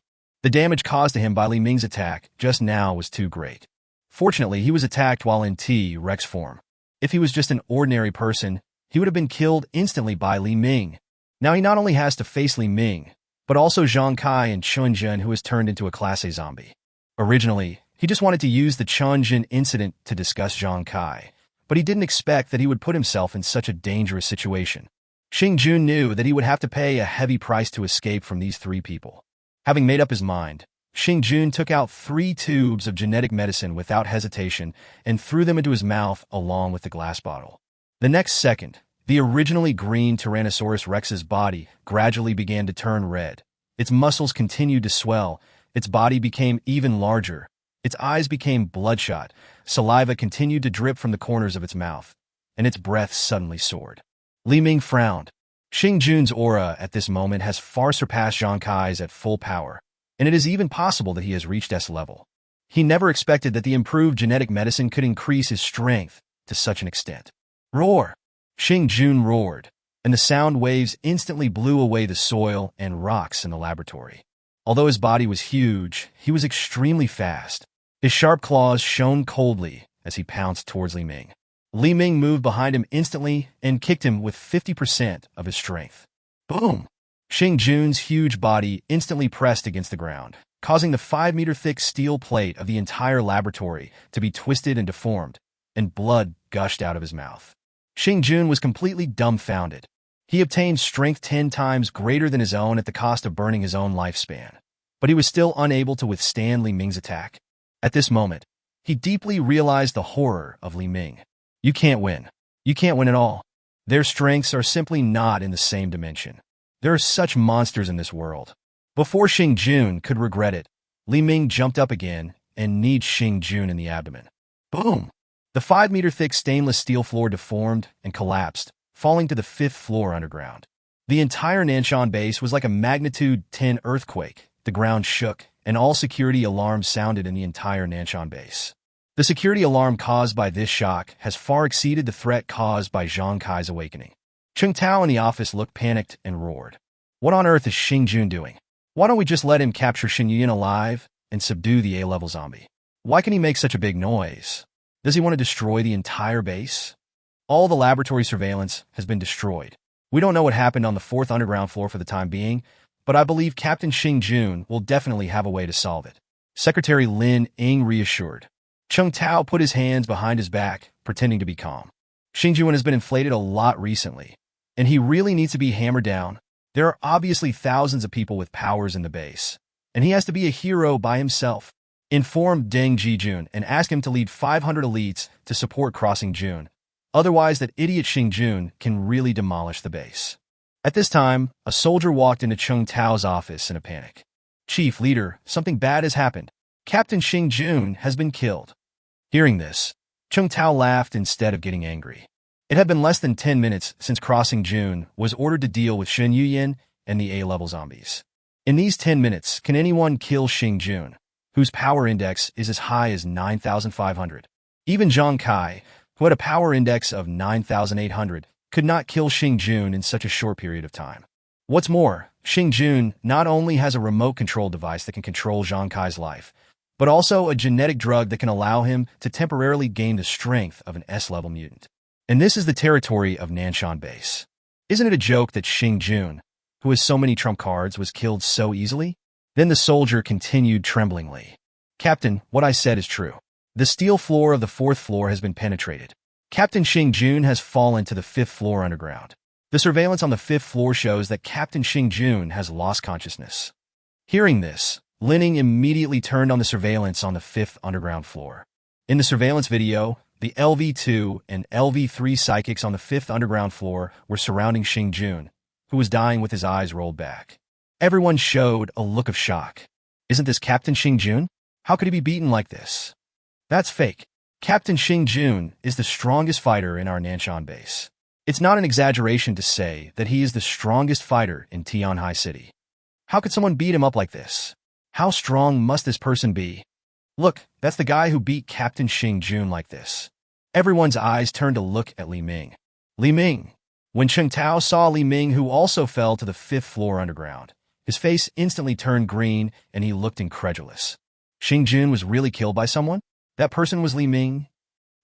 The damage caused to him by Li Ming's attack just now was too great. Fortunately, he was attacked while in T-Rex form. If he was just an ordinary person, he would have been killed instantly by Li Ming. Now he not only has to face Li Ming, but also Zhang Kai and Chun Jin, who has turned into a Class A zombie. Originally, he just wanted to use the Chun Jin incident to discuss Zhang Kai, but he didn't expect that he would put himself in such a dangerous situation. Xing Jun knew that he would have to pay a heavy price to escape from these three people. Having made up his mind, Xing Jun took out 3 tubes of genetic medicine without hesitation and threw them into his mouth along with the glass bottle. The next second, the originally green Tyrannosaurus Rex's body gradually began to turn red. Its muscles continued to swell, its body became even larger, its eyes became bloodshot, saliva continued to drip from the corners of its mouth, and its breath suddenly soared. Li Ming frowned. Xing Jun's aura at this moment has far surpassed Zhang Kai's at full power, and it is even possible that he has reached S level. He never expected that the improved genetic medicine could increase his strength to such an extent. Roar! Xing Jun roared, and the sound waves instantly blew away the soil and rocks in the laboratory. Although his body was huge, he was extremely fast. His sharp claws shone coldly as he pounced towards Li Ming. Li Ming moved behind him instantly and kicked him with 50% of his strength. Boom! Xing Jun's huge body instantly pressed against the ground, causing the 5-meter-thick steel plate of the entire laboratory to be twisted and deformed, and blood gushed out of his mouth. Xing Jun was completely dumbfounded. He obtained strength 10 times greater than his own at the cost of burning his own lifespan, but he was still unable to withstand Li Ming's attack. At this moment, he deeply realized the horror of Li Ming. You can't win. You can't win at all. Their strengths are simply not in the same dimension. There are such monsters in this world. Before Xing Jun could regret it, Li Ming jumped up again and kneed Xing Jun in the abdomen. Boom! The 5-meter-thick stainless steel floor deformed and collapsed, falling to the 5th floor underground. The entire Nanson base was like a magnitude 10 earthquake. The ground shook, and all security alarms sounded in the entire Nanson base. The security alarm caused by this shock has far exceeded the threat caused by Zhang Kai's awakening. Cheng Tao in the office looked panicked and roared. What on earth is Xing Jun doing? Why don't we just let him capture Xin Yuan alive and subdue the A-level zombie? Why can he make such a big noise? Does he want to destroy the entire base? All the laboratory surveillance has been destroyed. We don't know what happened on the 4th underground floor for the time being, but I believe Captain Xing Jun will definitely have a way to solve it. Secretary Lin Ying reassured. Cheng Tao put his hands behind his back, pretending to be calm. Xing Jun has been inflated a lot recently, and he really needs to be hammered down. There are obviously thousands of people with powers in the base, and he has to be a hero by himself. Inform Deng Jijun and ask him to lead 500 elites to support crossing June. Otherwise, that idiot Xing Jun can really demolish the base. At this time, a soldier walked into Cheng Tao's office in a panic. Chief Leader, something bad has happened. Captain Xing Jun has been killed. Hearing this, Cheng Tao laughed instead of getting angry. It had been less than 10 minutes since crossing June was ordered to deal with Xin Yuan and the A-level zombies. In these 10 minutes, can anyone kill Xing Jun, whose power index is as high as 9,500? Even Zhang Kai, who had a power index of 9,800, could not kill Xing Jun in such a short period of time. What's more, Xing Jun not only has a remote control device that can control Zhang Kai's life, but also a genetic drug that can allow him to temporarily gain the strength of an S-level mutant. And this is the territory of Nanson base. Isn't it a joke that Xing Jun, who has so many trump cards, was killed so easily? Then the soldier continued tremblingly. Captain, what I said is true. The steel floor of the 4th floor has been penetrated. Captain Xing Jun has fallen to the 5th floor underground. The surveillance on the 5th floor shows that Captain Xing Jun has lost consciousness. Hearing this, Linning immediately turned on the surveillance on the 5th underground floor. In the surveillance video, the LV-2 and LV-3 psychics on the 5th underground floor were surrounding Xing Jun, who was dying with his eyes rolled back. Everyone showed a look of shock. Isn't this Captain Xing Jun? How could he be beaten like this? That's fake. Captain Xing Jun is the strongest fighter in our Nanson base. It's not an exaggeration to say that he is the strongest fighter in Tianhai City. How could someone beat him up like this? How strong must this person be? Look, that's the guy who beat Captain Xing Jun like this. Everyone's eyes turned to look at Li Ming. Li Ming. When Cheng Tao saw Li Ming, who also fell to the 5th floor underground, His face instantly turned green, and he looked incredulous. Xing Jun was really killed by someone? That person was Li Ming?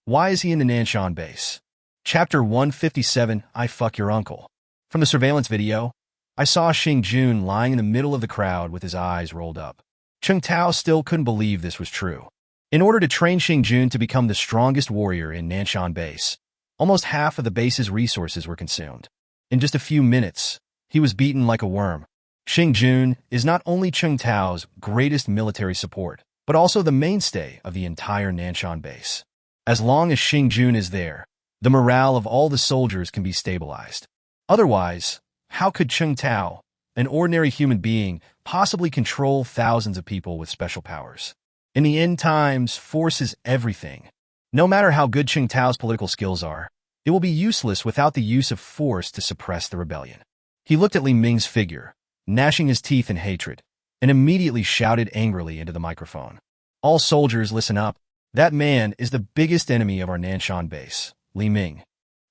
Why is he in the Nanson base? Chapter 157, I Fuck Your Uncle. From the surveillance video, I saw Xing Jun lying in the middle of the crowd with his eyes rolled up. Cheng Tao still couldn't believe this was true. In order to train Xing Jun to become the strongest warrior in Nanson base, almost half of the base's resources were consumed. In just a few minutes, he was beaten like a worm. Xing Jun is not only Cheng Tao's greatest military support, but also the mainstay of the entire Nanson base. As long as Xing Jun is there, the morale of all the soldiers can be stabilized. Otherwise, how could Cheng Tao, an ordinary human being, possibly control thousands of people with special powers? In the end times, force is everything. No matter how good Cheng Tao's political skills are, it will be useless without the use of force to suppress the rebellion. He looked at Li Ming's figure, gnashing his teeth in hatred, and immediately shouted angrily into the microphone. All soldiers, listen up. That man is the biggest enemy of our Nanson base, Li Ming.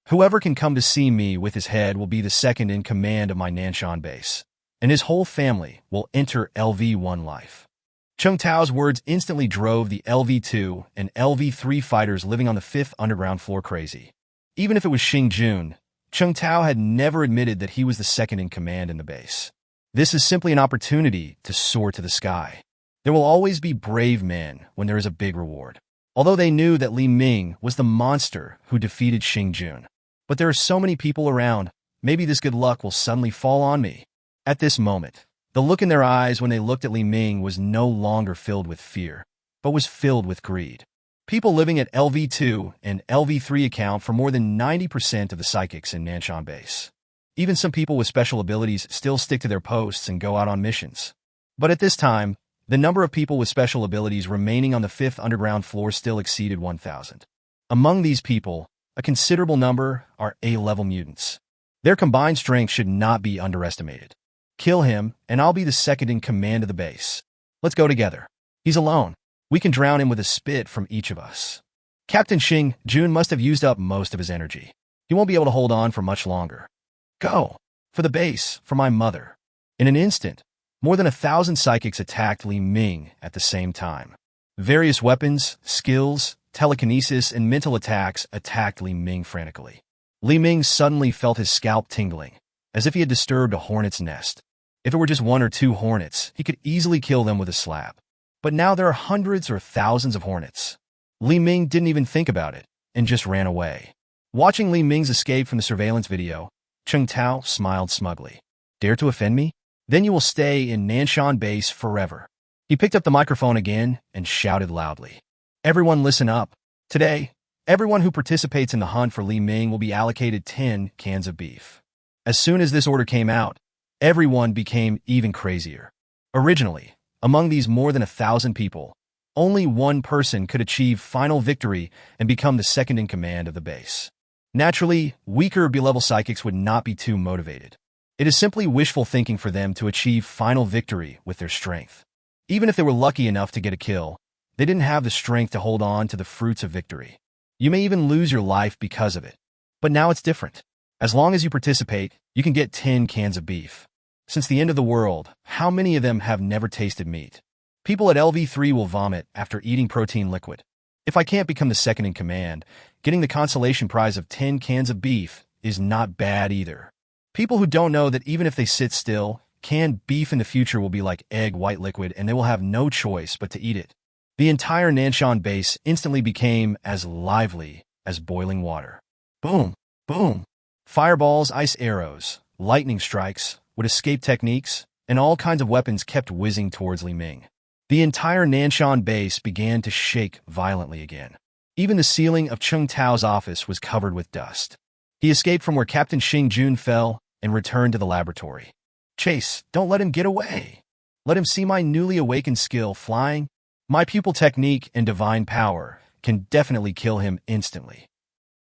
Whoever can come to see me with his head will be the second in command of my Nanson base, and his whole family will enter LV-1 life. Cheng Tao's words instantly drove the LV-2 and LV-3 fighters living on the 5th underground floor crazy. Even if it was Xing Jun, Cheng Tao had never admitted that he was the second in command in the base. This is simply an opportunity to soar to the sky. There will always be brave men when there is a big reward. Although they knew that Li Ming was the monster who defeated Xing Jun. But there are so many people around, maybe this good luck will suddenly fall on me. At this moment, the look in their eyes when they looked at Li Ming was no longer filled with fear, but was filled with greed. People living at LV-2 and LV-3 account for more than 90% of the psychics in Nanson base. Even some people with special abilities still stick to their posts and go out on missions. But at this time, the number of people with special abilities remaining on the 5th underground floor still exceeded 1,000. Among these people, a considerable number are A-level mutants. Their combined strength should not be underestimated. Kill him, and I'll be the second in command of the base. Let's go together. He's alone. We can drown him with a spit from each of us. Captain Xing Jun must have used up most of his energy. He won't be able to hold on for much longer. Go! For the base, for my mother. In an instant, more than 1,000 psychics attacked Li Ming at the same time. Various weapons, skills, telekinesis, and mental attacks attacked Li Ming frantically. Li Ming suddenly felt his scalp tingling, as if he had disturbed a hornet's nest. If it were just one or two hornets, he could easily kill them with a slap. But now there are hundreds or thousands of hornets. Li Ming didn't even think about it, and just ran away. Watching Li Ming's escape from the surveillance video, Cheng Tao smiled smugly. Dare to offend me? Then you will stay in Nanson base forever. He picked up the microphone again and shouted loudly. Everyone listen up. Today, everyone who participates in the hunt for Li Ming will be allocated 10 cans of beef. As soon as this order came out, everyone became even crazier. Originally, among these more than 1,000 people, only one person could achieve final victory and become the second in command of the base. Naturally, weaker B-level psychics would not be too motivated. It is simply wishful thinking for them to achieve final victory with their strength. Even if they were lucky enough to get a kill, they didn't have the strength to hold on to the fruits of victory. You may even lose your life because of it. But now it's different. As long as you participate, you can get 10 cans of beef. Since the end of the world, how many of them have never tasted meat? People at LV-3 will vomit after eating protein liquid. If I can't become the second in command, getting the consolation prize of 10 cans of beef is not bad either. People who don't know that even if they sit still, canned beef in the future will be like egg white liquid and they will have no choice but to eat it. The entire Nanson base instantly became as lively as boiling water. Boom, boom. Fireballs, ice arrows, lightning strikes, with escape techniques, and all kinds of weapons kept whizzing towards Li Ming. The entire Nanson base began to shake violently again. Even the ceiling of Cheng Tao's office was covered with dust. He escaped from where Captain Xing Jun fell and returned to the laboratory. Chase, don't let him get away. Let him see my newly awakened skill flying. My pupil technique and divine power can definitely kill him instantly.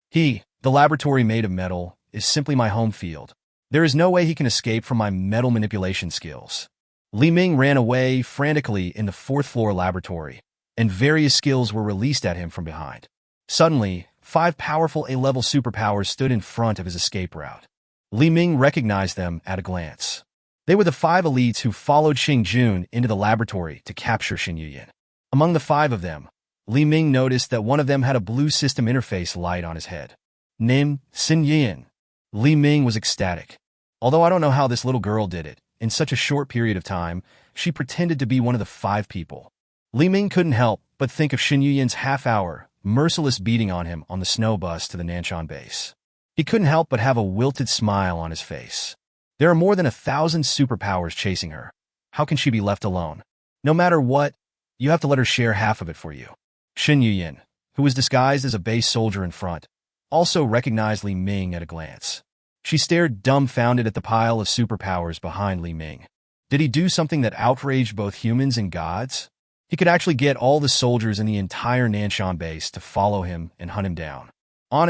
He, the laboratory made of metal, is simply my home field. There is no way he can escape from my metal manipulation skills. Li Ming ran away frantically in the 4th floor laboratory, and various skills were released at him from behind. Suddenly, 5 powerful A-level superpowers stood in front of his escape route. Li Ming recognized them at a glance. They were the 5 elites who followed Xing Jun into the laboratory to capture Shen Yuyin. Among the 5 of them, Li Ming noticed that one of them had a blue system interface light on his head. Nim, Xin Yin. Li Ming was ecstatic. Although I don't know how this little girl did it, in such a short period of time, she pretended to be one of the 5 people. Li Ming couldn't help but think of Shen Yuyin's half-hour, merciless beating on him on the snow bus to the Nanson base. He couldn't help but have a wilted smile on his face. There are more than 1,000 superpowers chasing her. How can she be left alone? No matter what, you have to let her share half of it for you. Shen Yuyin, who was disguised as a base soldier in front, also recognized Li Ming at a glance. She stared dumbfounded at the pile of superpowers behind Li Ming. Did he do something that outraged both humans and gods? He could actually get all the soldiers in the entire Nanson base to follow him and hunt him down.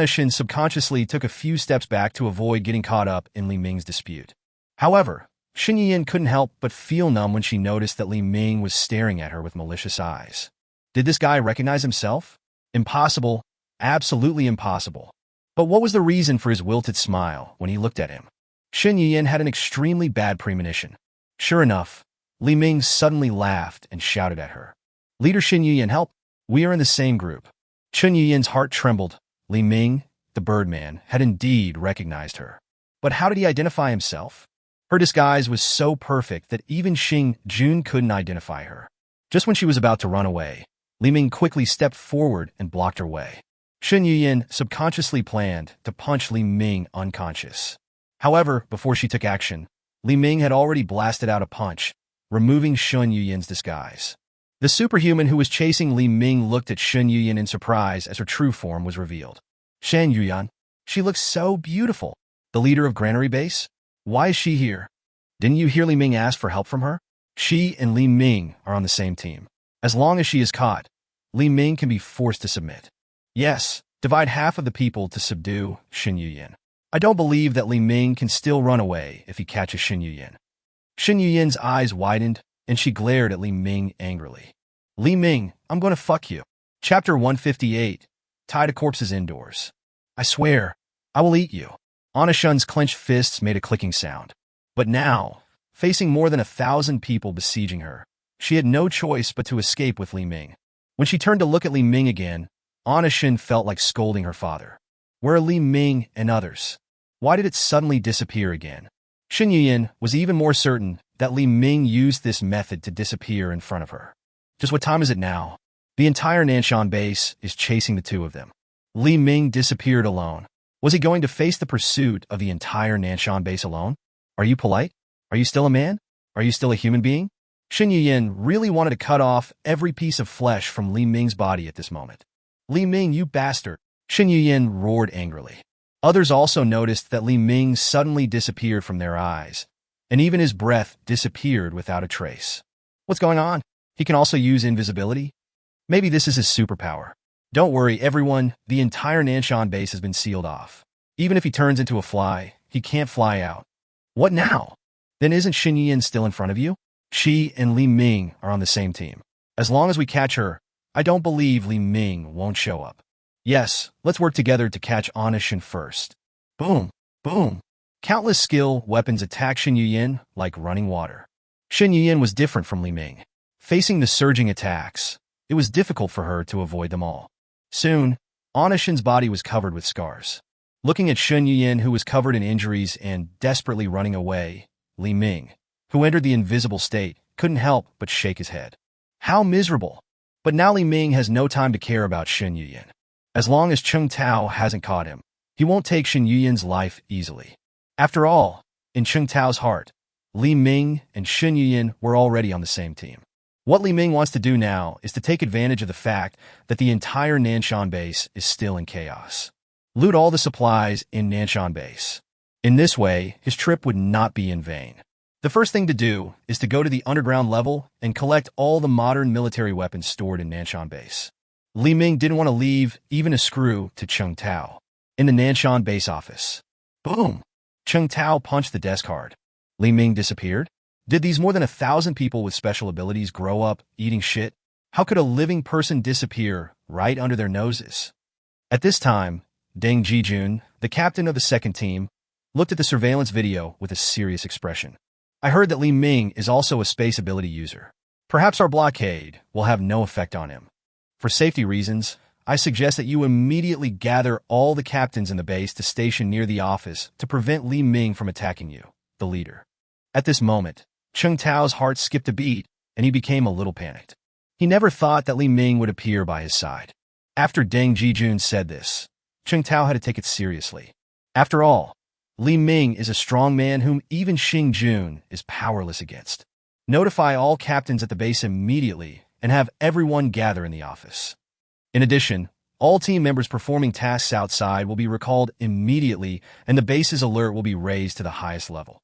Shin subconsciously took a few steps back to avoid getting caught up in Li Ming's dispute. However, Shen Yuyin couldn't help but feel numb when she noticed that Li Ming was staring at her with malicious eyes. Did this guy recognize himself? Impossible. Absolutely impossible. But what was the reason for his wilted smile when he looked at him? Shen Yuyin had an extremely bad premonition. Sure enough, Li Ming suddenly laughed and shouted at her. Leader Shen Yuyin, help! We are in the same group. Shen Yuyin's heart trembled. Li Ming, the Birdman, had indeed recognized her. But how did he identify himself? Her disguise was so perfect that even Xing Jun couldn't identify her. Just when she was about to run away, Li Ming quickly stepped forward and blocked her way. Shen Yuyin subconsciously planned to punch Li Ming unconscious. However, before she took action, Li Ming had already blasted out a punch, removing Shen Yuyin's disguise. The superhuman who was chasing Li Ming looked at Shen Yuyin in surprise as her true form was revealed. Shen Yuyin, she looks so beautiful. The leader of Granary Base? Why is she here? Didn't you hear Li Ming ask for help from her? She and Li Ming are on the same team. As long as she is caught, Li Ming can be forced to submit. Yes, divide half of the people to subdue Shen Yuyin. I don't believe that Li Ming can still run away if he catches Shen Yuyin. Shen Yuyin's eyes widened, and she glared at Li Ming angrily. Li Ming, I'm going to fuck you. Chapter 158. Tie to corpses indoors. I swear, I will eat you. Shun's clenched fists made a clicking sound. But now, facing more than 1,000 people besieging her, she had no choice but to escape with Li Ming. When she turned to look at Li Ming again, Shin felt like scolding her father. Where are Li Ming and others? Why did it suddenly disappear again? Shen Yuyin was even more certain that Li Ming used this method to disappear in front of her. Just what time is it now? The entire Nanson base is chasing the 2 of them. Li Ming disappeared alone. Was he going to face the pursuit of the entire Nanson base alone? Are you polite? Are you still a man? Are you still a human being? Shen Yuyin really wanted to cut off every piece of flesh from Li Ming's body at this moment. Li Ming, you bastard! Shen Yuyin roared angrily. Others also noticed that Li Ming suddenly disappeared from their eyes, and even his breath disappeared without a trace. What's going on? He can also use invisibility? Maybe this is his superpower. Don't worry, everyone, the entire Nanson base has been sealed off. Even if he turns into a fly, he can't fly out. What now? Then isn't Shen Yuyin still in front of you? She and Li Ming are on the same team. As long as we catch her, I don't believe Li Ming won't show up. Yes, let's work together to catch Shin first. Boom, boom. Countless skill weapons attacked Shen Yuyin like running water. Shen Yuyin was different from Li Ming. Facing the surging attacks, it was difficult for her to avoid them all. Soon, Shin's body was covered with scars. Looking at Shen Yuyin, who was covered in injuries and desperately running away, Li Ming, who entered the invisible state, couldn't help but shake his head. How miserable! But now Li Ming has no time to care about Shen Yuyin. As long as Cheng Tao hasn't caught him, he won't take Shen Yuyin's life easily. After all, in Cheng Tao's heart, Li Ming and Shen Yuyin were already on the same team. What Li Ming wants to do now is to take advantage of the fact that the entire Nanson base is still in chaos. Loot all the supplies in Nanson base. In this way, his trip would not be in vain. The first thing to do is to go to the underground level and collect all the modern military weapons stored in Nanson base. Li Ming didn't want to leave even a screw to Cheng Tao. In the Nanson base office. Boom! Cheng Tao punched the desk hard. Li Ming disappeared? Did these more than 1,000 people with special abilities grow up eating shit? How could a living person disappear right under their noses? At this time, Deng Jijun, the captain of the second team, looked at the surveillance video with a serious expression. I heard that Li Ming is also a space ability user. Perhaps our blockade will have no effect on him. For safety reasons, I suggest that you immediately gather all the captains in the base to station near the office to prevent Li Ming from attacking you, the leader. At this moment, Cheng Tao's heart skipped a beat, and he became a little panicked. He never thought that Li Ming would appear by his side. After Deng Jijun said this, Cheng Tao had to take it seriously. After all, Li Ming is a strong man whom even Xing Jun is powerless against. Notify all captains at the base immediately and have everyone gather in the office. In addition, all team members performing tasks outside will be recalled immediately and the base's alert will be raised to the highest level.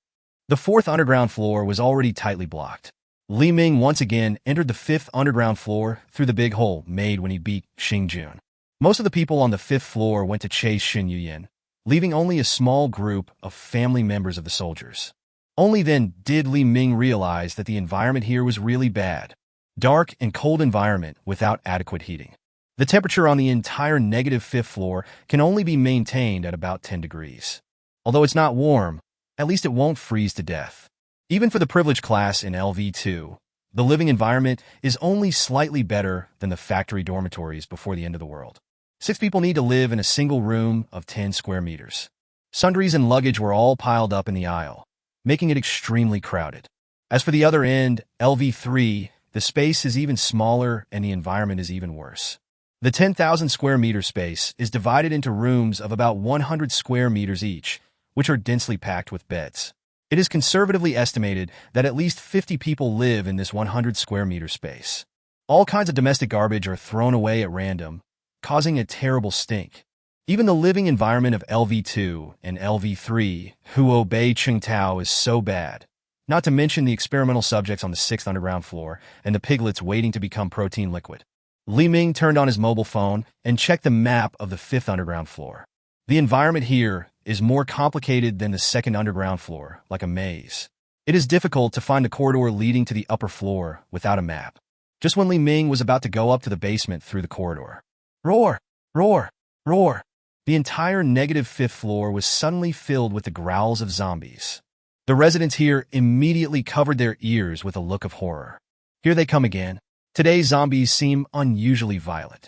The fourth underground floor was already tightly blocked. Li Ming once again entered the fifth underground floor through the big hole made when he beat Xing Jun. Most of the people on the fifth floor went to chase Xin Yuyin, leaving only a small group of family members of the soldiers. Only then did Li Ming realize that the environment here was really bad. Dark and cold environment without adequate heating. The temperature on the entire negative fifth floor can only be maintained at about 10 degrees. Although it's not warm, at least it won't freeze to death. Even for the privileged class in LV2, the living environment is only slightly better than the factory dormitories before the end of the world. 6 people need to live in a single room of 10 square meters. Sundries and luggage were all piled up in the aisle, making it extremely crowded. As for the other end, LV3, the space is even smaller and the environment is even worse. The 10,000 square meter space is divided into rooms of about 100 square meters each, which are densely packed with beds. It is conservatively estimated that at least 50 people live in this 100 square meter space. All kinds of domestic garbage are thrown away at random, causing a terrible stink. Even the living environment of LV2 and LV3, who obey Cheng Tao, is so bad. Not to mention the experimental subjects on the 6th underground floor and the piglets waiting to become protein liquid. Li Ming turned on his mobile phone and checked the map of the 5th underground floor. The environment here is more complicated than the 2nd underground floor, like a maze. It is difficult to find a corridor leading to the upper floor without a map. Just when Li Ming was about to go up to the basement through the corridor, roar, roar, roar. The entire negative 5th floor was suddenly filled with the growls of zombies. The residents here immediately covered their ears with a look of horror. Here they come again. Today's zombies seem unusually violent.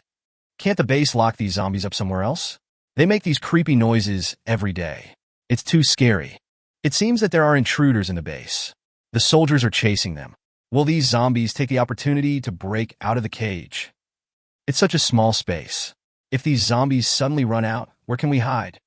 Can't the base lock these zombies up somewhere else? They make these creepy noises every day. It's too scary. It seems that there are intruders in the base. The soldiers are chasing them. Will these zombies take the opportunity to break out of the cage? It's such a small space. If these zombies suddenly run out, where can we hide?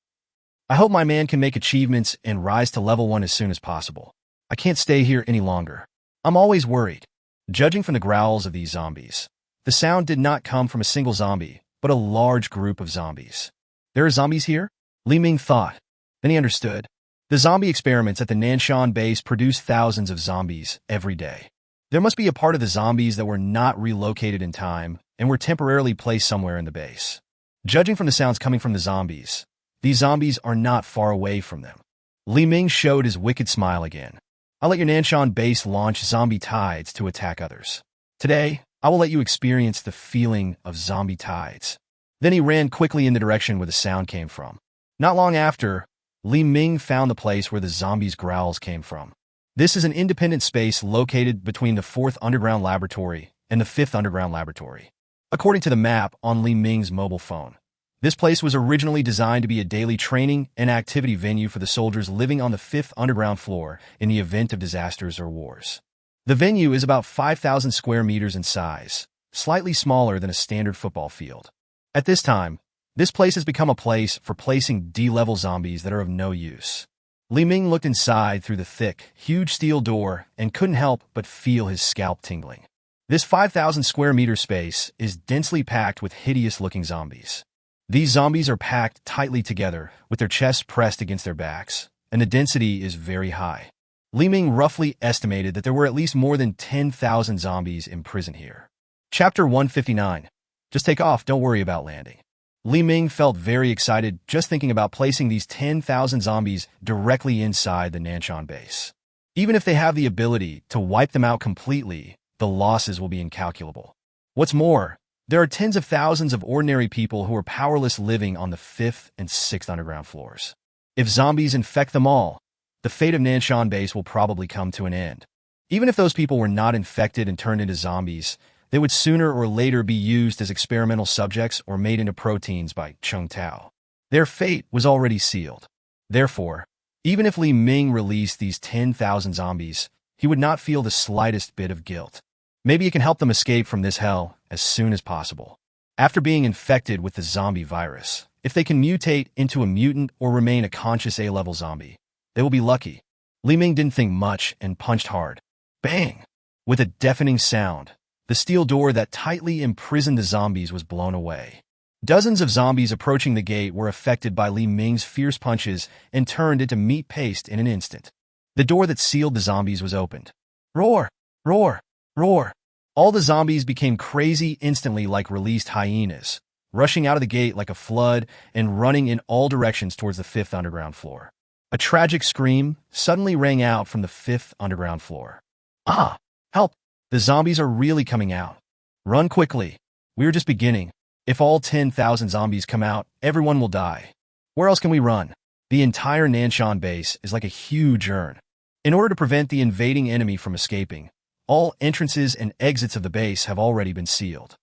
I hope my man can make achievements and rise to level 1 as soon as possible. I can't stay here any longer. I'm always worried. Judging from the growls of these zombies, the sound did not come from a single zombie, but a large group of zombies. There are zombies here? Li Ming thought. Then he understood. The zombie experiments at the Nanson base produce thousands of zombies every day. There must be a part of the zombies that were not relocated in time and were temporarily placed somewhere in the base. Judging from the sounds coming from the zombies, these zombies are not far away from them. Li Ming showed his wicked smile again. I'll let your Nanson base launch zombie tides to attack others. Today, I will let you experience the feeling of zombie tides. Then he ran quickly in the direction where the sound came from. Not long after, Li Ming found the place where the zombies' growls came from. This is an independent space located between the 4th underground laboratory and the 5th underground laboratory. According to the map on Li Ming's mobile phone, this place was originally designed to be a daily training and activity venue for the soldiers living on the 5th underground floor in the event of disasters or wars. The venue is about 5,000 square meters in size, slightly smaller than a standard football field. At this time, this place has become a place for placing D-level zombies that are of no use. Li Ming looked inside through the thick, huge steel door and couldn't help but feel his scalp tingling. This 5,000 square meter space is densely packed with hideous-looking zombies. These zombies are packed tightly together, with their chests pressed against their backs, and the density is very high. Li Ming roughly estimated that there were at least more than 10,000 zombies imprisoned here. Chapter 159. Just take off, don't worry about landing. Li Ming felt very excited just thinking about placing these 10,000 zombies directly inside the Nanson base. Even if they have the ability to wipe them out completely, the losses will be incalculable. What's more, there are tens of thousands of ordinary people who are powerless living on the 5th and 6th underground floors. If zombies infect them all, the fate of Nanson base will probably come to an end. Even if those people were not infected and turned into zombies, they would sooner or later be used as experimental subjects or made into proteins by Chung Tao. Their fate was already sealed. Therefore, even if Li Ming released these 10,000 zombies, he would not feel the slightest bit of guilt. Maybe it can help them escape from this hell as soon as possible. After being infected with the zombie virus, if they can mutate into a mutant or remain a conscious A-level zombie, they will be lucky. Li Ming didn't think much and punched hard. Bang! With a deafening sound, the steel door that tightly imprisoned the zombies was blown away. Dozens of zombies approaching the gate were affected by Li Ming's fierce punches and turned into meat paste in an instant. The door that sealed the zombies was opened. Roar! Roar! Roar! All the zombies became crazy instantly like released hyenas, rushing out of the gate like a flood and running in all directions towards the 5th underground floor. A tragic scream suddenly rang out from the 5th underground floor. Ah! Help! The zombies are really coming out. Run quickly. We are just beginning. If all 10,000 zombies come out, everyone will die. Where else can we run? The entire Nanson base is like a huge urn. In order to prevent the invading enemy from escaping, all entrances and exits of the base have already been sealed.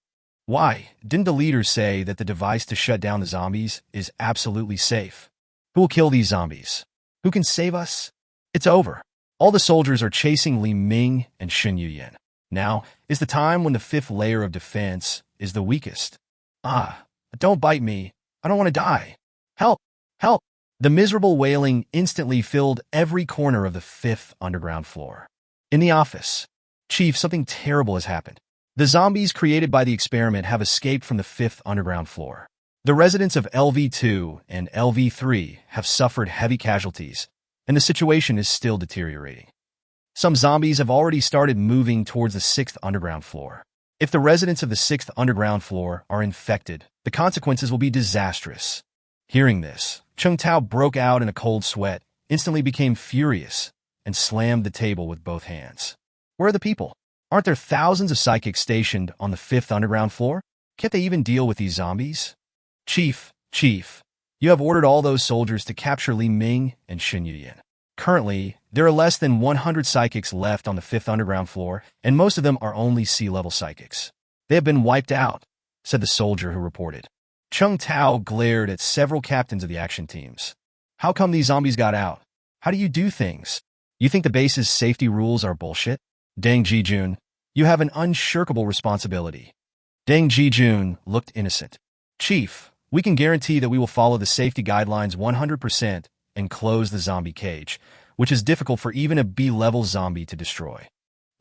Why? Didn't the leaders say that the device to shut down the zombies is absolutely safe? Who will kill these zombies? Who can save us? It's over. All the soldiers are chasing Li Ming and Shen Yuyan. Now is the time when the 5th layer of defense is the weakest. Ah, don't bite me. I don't want to die. Help! Help! The miserable wailing instantly filled every corner of the 5th underground floor. In the office, Chief, something terrible has happened. The zombies created by the experiment have escaped from the 5th underground floor. The residents of LV2 and LV3 have suffered heavy casualties, and the situation is still deteriorating. Some zombies have already started moving towards the 6th underground floor. If the residents of the 6th underground floor are infected, the consequences will be disastrous. Hearing this, Chung Tao broke out in a cold sweat, instantly became furious, and slammed the table with both hands. Where are the people? Aren't there thousands of psychics stationed on the 5th underground floor? Can't they even deal with these zombies? Chief, you have ordered all those soldiers to capture Li Ming and Shen Yuyan. Currently, there are less than 100 psychics left on the 5th underground floor, and most of them are only sea-level psychics. They have been wiped out, said the soldier who reported. Chung Tao glared at several captains of the action teams. How come these zombies got out? How do you do things? You think the base's safety rules are bullshit? Deng Jijun, you have an unshirkable responsibility. Deng Jijun looked innocent. Chief, we can guarantee that we will follow the safety guidelines 100% and close the zombie cage, which is difficult for even a B-level zombie to destroy.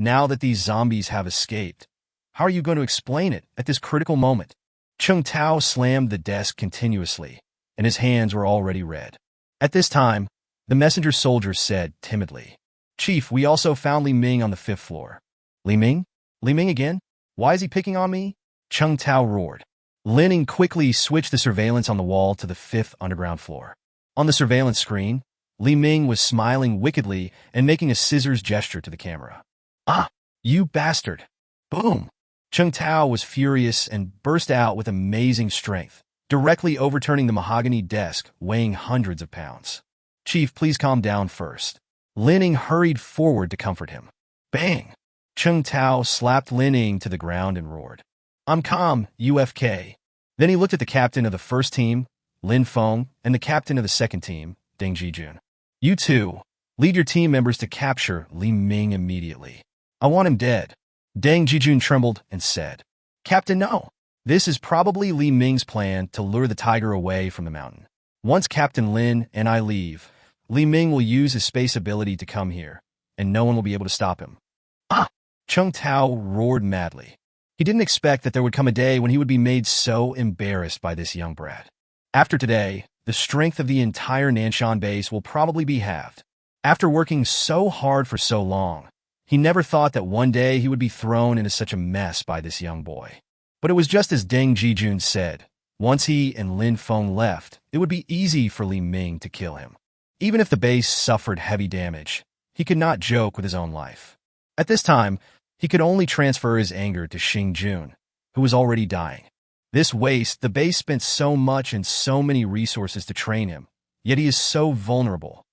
Now that these zombies have escaped, how are you going to explain it at this critical moment? Chung Tao slammed the desk continuously, and his hands were already red. At this time, the messenger soldier said timidly, Chief, we also found Li Ming on the 5th floor. Li Ming? Li Ming again? Why is he picking on me? Chung Tao roared. Linning quickly switched the surveillance on the wall to the 5th underground floor. On the surveillance screen, Li Ming was smiling wickedly and making a scissors gesture to the camera. Ah, you bastard! Boom! Chung Tao was furious and burst out with amazing strength, directly overturning the mahogany desk, weighing hundreds of pounds. Chief, please calm down first. Linning hurried forward to comfort him. Bang! Chung Tao slapped Linning to the ground and roared. I'm calm, UFK. Then he looked at the captain of the first team, Lin Feng, and the captain of the second team, Deng Jijun. You two, lead your team members to capture Li Ming immediately. I want him dead. Deng Jijun trembled and said, Captain, no. This is probably Li Ming's plan to lure the tiger away from the mountain. Once Captain Lin and I leave, Li Ming will use his space ability to come here, and no one will be able to stop him. Ah! Chung Tao roared madly. He didn't expect that there would come a day when he would be made so embarrassed by this young brat. After today, the strength of the entire Nanson base will probably be halved. After working so hard for so long, he never thought that one day he would be thrown into such a mess by this young boy. But it was just as Deng Jijun said. Once he and Lin Feng left, it would be easy for Li Ming to kill him. Even if the base suffered heavy damage, he could not joke with his own life. At this time, he could only transfer his anger to Xing Jun, who was already dying. This waste, the base spent so much and so many resources to train him, yet he is so vulnerable.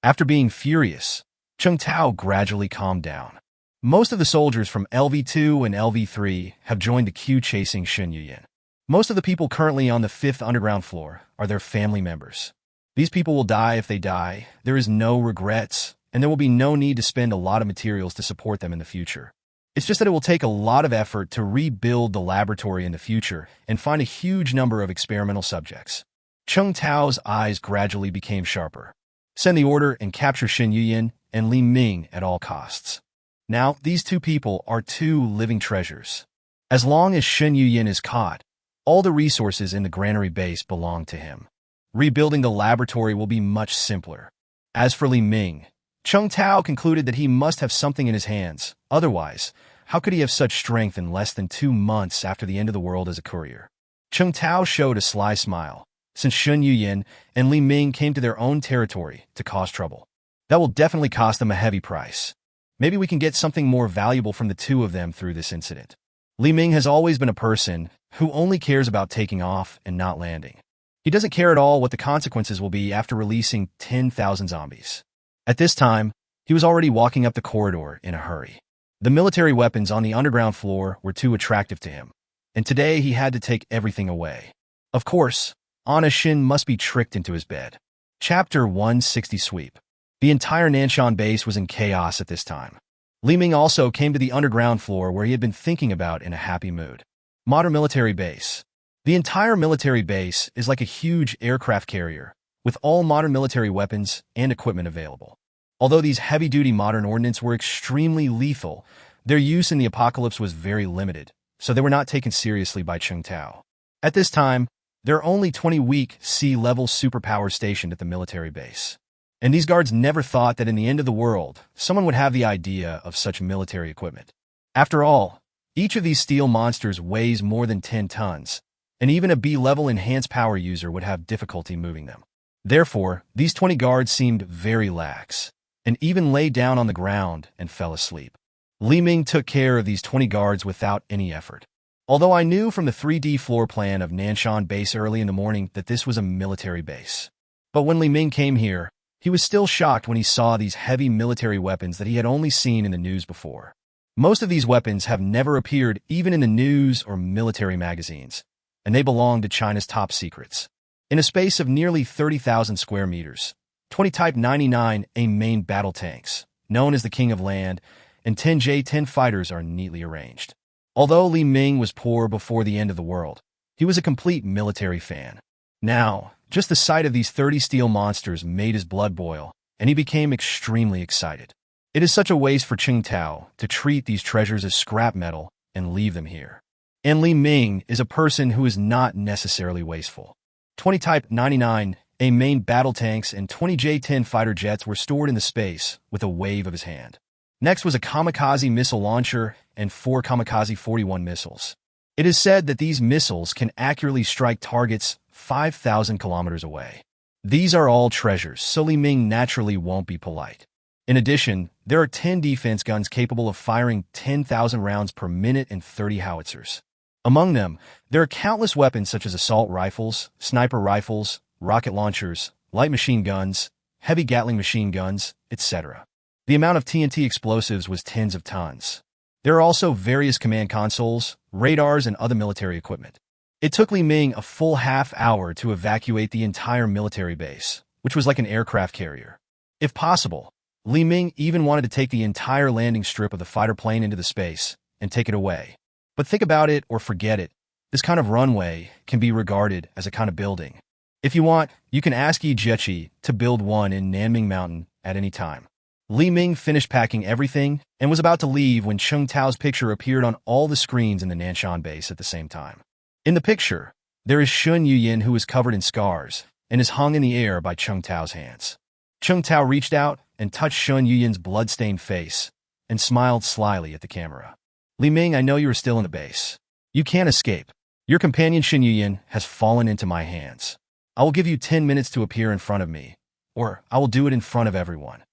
After being furious, Cheng Tao gradually calmed down. Most of the soldiers from LV2 and LV3 have joined the queue chasing Shen Yuyin. Most of the people currently on the 5th underground floor are their family members. These people will die if they die, there is no regrets, and there will be no need to spend a lot of materials to support them in the future. It's just that it will take a lot of effort to rebuild the laboratory in the future and find a huge number of experimental subjects. Cheng Tao's eyes gradually became sharper. Send the order and capture Shen Yuyin and Li Ming at all costs. Now, these two people are two living treasures. As long as Shen Yuyin is caught, all the resources in the granary base belong to him. Rebuilding the laboratory will be much simpler. As for Li Ming, Cheng Tao concluded that he must have something in his hands. Otherwise, how could he have such strength in less than 2 months after the end of the world as a courier? Cheng Tao showed a sly smile, since Shen Yuyin and Li Ming came to their own territory to cause trouble. That will definitely cost them a heavy price. Maybe we can get something more valuable from the two of them through this incident. Li Ming has always been a person who only cares about taking off and not landing. He doesn't care at all what the consequences will be after releasing 10,000 zombies. At this time, he was already walking up the corridor in a hurry. The military weapons on the underground floor were too attractive to him, and today he had to take everything away. Of course, Anna Shin must be tricked into his bed. Chapter 160 Sweep. The entire Nanson base was in chaos at this time. Li Ming also came to the underground floor where he had been thinking about in a happy mood. Modern military base. The entire military base is like a huge aircraft carrier, with all modern military weapons and equipment available. Although these heavy-duty modern ordnance were extremely lethal, their use in the apocalypse was very limited, so they were not taken seriously by Cheng Tao. At this time, there are only 20 weak sea-level superpowers stationed at the military base. And these guards never thought that in the end of the world, someone would have the idea of such military equipment. After all, each of these steel monsters weighs more than 10 tons, and even a B-level enhanced power user would have difficulty moving them. Therefore, these 20 guards seemed very lax, and even lay down on the ground and fell asleep. Li Ming took care of these 20 guards without any effort. Although I knew from the 3D floor plan of Nanson base early in the morning that this was a military base. But when Li Ming came here, he was still shocked when he saw these heavy military weapons that he had only seen in the news before. Most of these weapons have never appeared even in the news or military magazines, and they belong to China's top secrets. In a space of nearly 30,000 square meters, 20 Type 99A main battle tanks, known as the King of Land, and 10 J-10 fighters are neatly arranged. Although Li Ming was poor before the end of the world, he was a complete military fan. Now, just the sight of these 30 steel monsters made his blood boil, and he became extremely excited. It is such a waste for Cheng Tao to treat these treasures as scrap metal and leave them here. And Li Ming is a person who is not necessarily wasteful. 20 Type 99A main battle tanks and 20 J-10 fighter jets were stored in the space with a wave of his hand. Next was a kamikaze missile launcher and 4 kamikaze 41 missiles. It is said that these missiles can accurately strike targets 5,000 kilometers away. These are all treasures, so Li Ming naturally won't be polite. In addition, there are 10 defense guns capable of firing 10,000 rounds per minute and 30 howitzers. Among them, there are countless weapons such as assault rifles, sniper rifles, rocket launchers, light machine guns, heavy Gatling machine guns, etc. The amount of TNT explosives was tens of tons. There are also various command consoles, radars, and other military equipment. It took Li Ming a full half-hour to evacuate the entire military base, which was like an aircraft carrier. If possible, Li Ming even wanted to take the entire landing strip of the fighter plane into the space and take it away. But think about it or forget it. This kind of runway can be regarded as a kind of building. If you want, you can ask Yi Jiechi to build one in Nanming Mountain at any time. Li Ming finished packing everything and was about to leave when Cheng Tao's picture appeared on all the screens in the Nanson base at the same time. In the picture, there is Shen Yuyin who is covered in scars and is hung in the air by Cheng Tao's hands. Cheng Tao reached out and touched Shen Yuyin's blood-stained face and smiled slyly at the camera. Li Ming, I know you are still in the base. You can't escape. Your companion Shen Yuyin has fallen into my hands. I will give you 10 minutes to appear in front of me, or I will do it in front of everyone.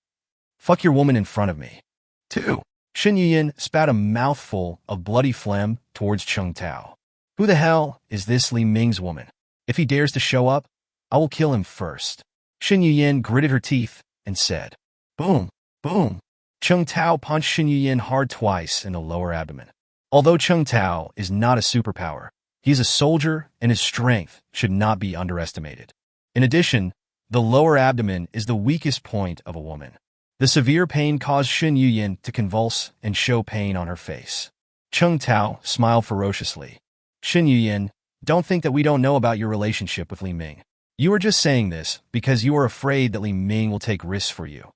Fuck your woman in front of me. 2. Shen Yuyin spat a mouthful of bloody phlegm towards Cheng Tao. Who the hell is this Li Ming's woman? If he dares to show up, I will kill him first. Shen Yuyin gritted her teeth and said, "Boom, boom." Chung Tao punched Shen Yuyin hard twice in the lower abdomen. Although Chung Tao is not a superpower, he is a soldier and his strength should not be underestimated. In addition, the lower abdomen is the weakest point of a woman. The severe pain caused Shen Yuyin to convulse and show pain on her face. Chung Tao smiled ferociously. "Shen Yuyin, don't think that we don't know about your relationship with Li Ming. You are just saying this because you are afraid that Li Ming will take risks for you.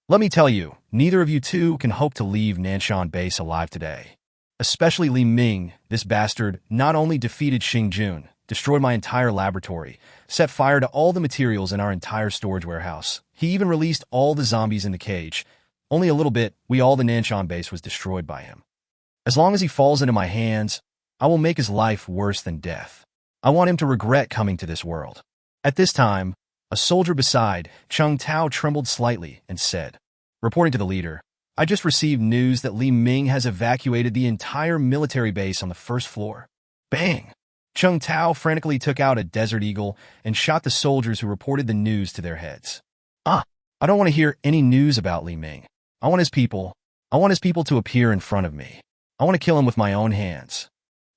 Let me tell you, neither of you two can hope to leave Nanson base alive today. Especially Li Ming, this bastard not only defeated Xing Jun, destroyed my entire laboratory, set fire to all the materials in our entire storage warehouse. He even released all the zombies in the cage. Only a little bit, all the Nanson base was destroyed by him. As long as he falls into my hands, I will make his life worse than death. I want him to regret coming to this world." At this time, a soldier beside Chung Tao trembled slightly and said, reporting to the leader, "I just received news that Li Ming has evacuated the entire military base on the first floor." Bang! Chung Tao frantically took out a Desert Eagle and shot the soldiers who reported the news to their heads. I don't want to hear any news about Li Ming. I want his people to appear in front of me. I want to kill him with my own hands."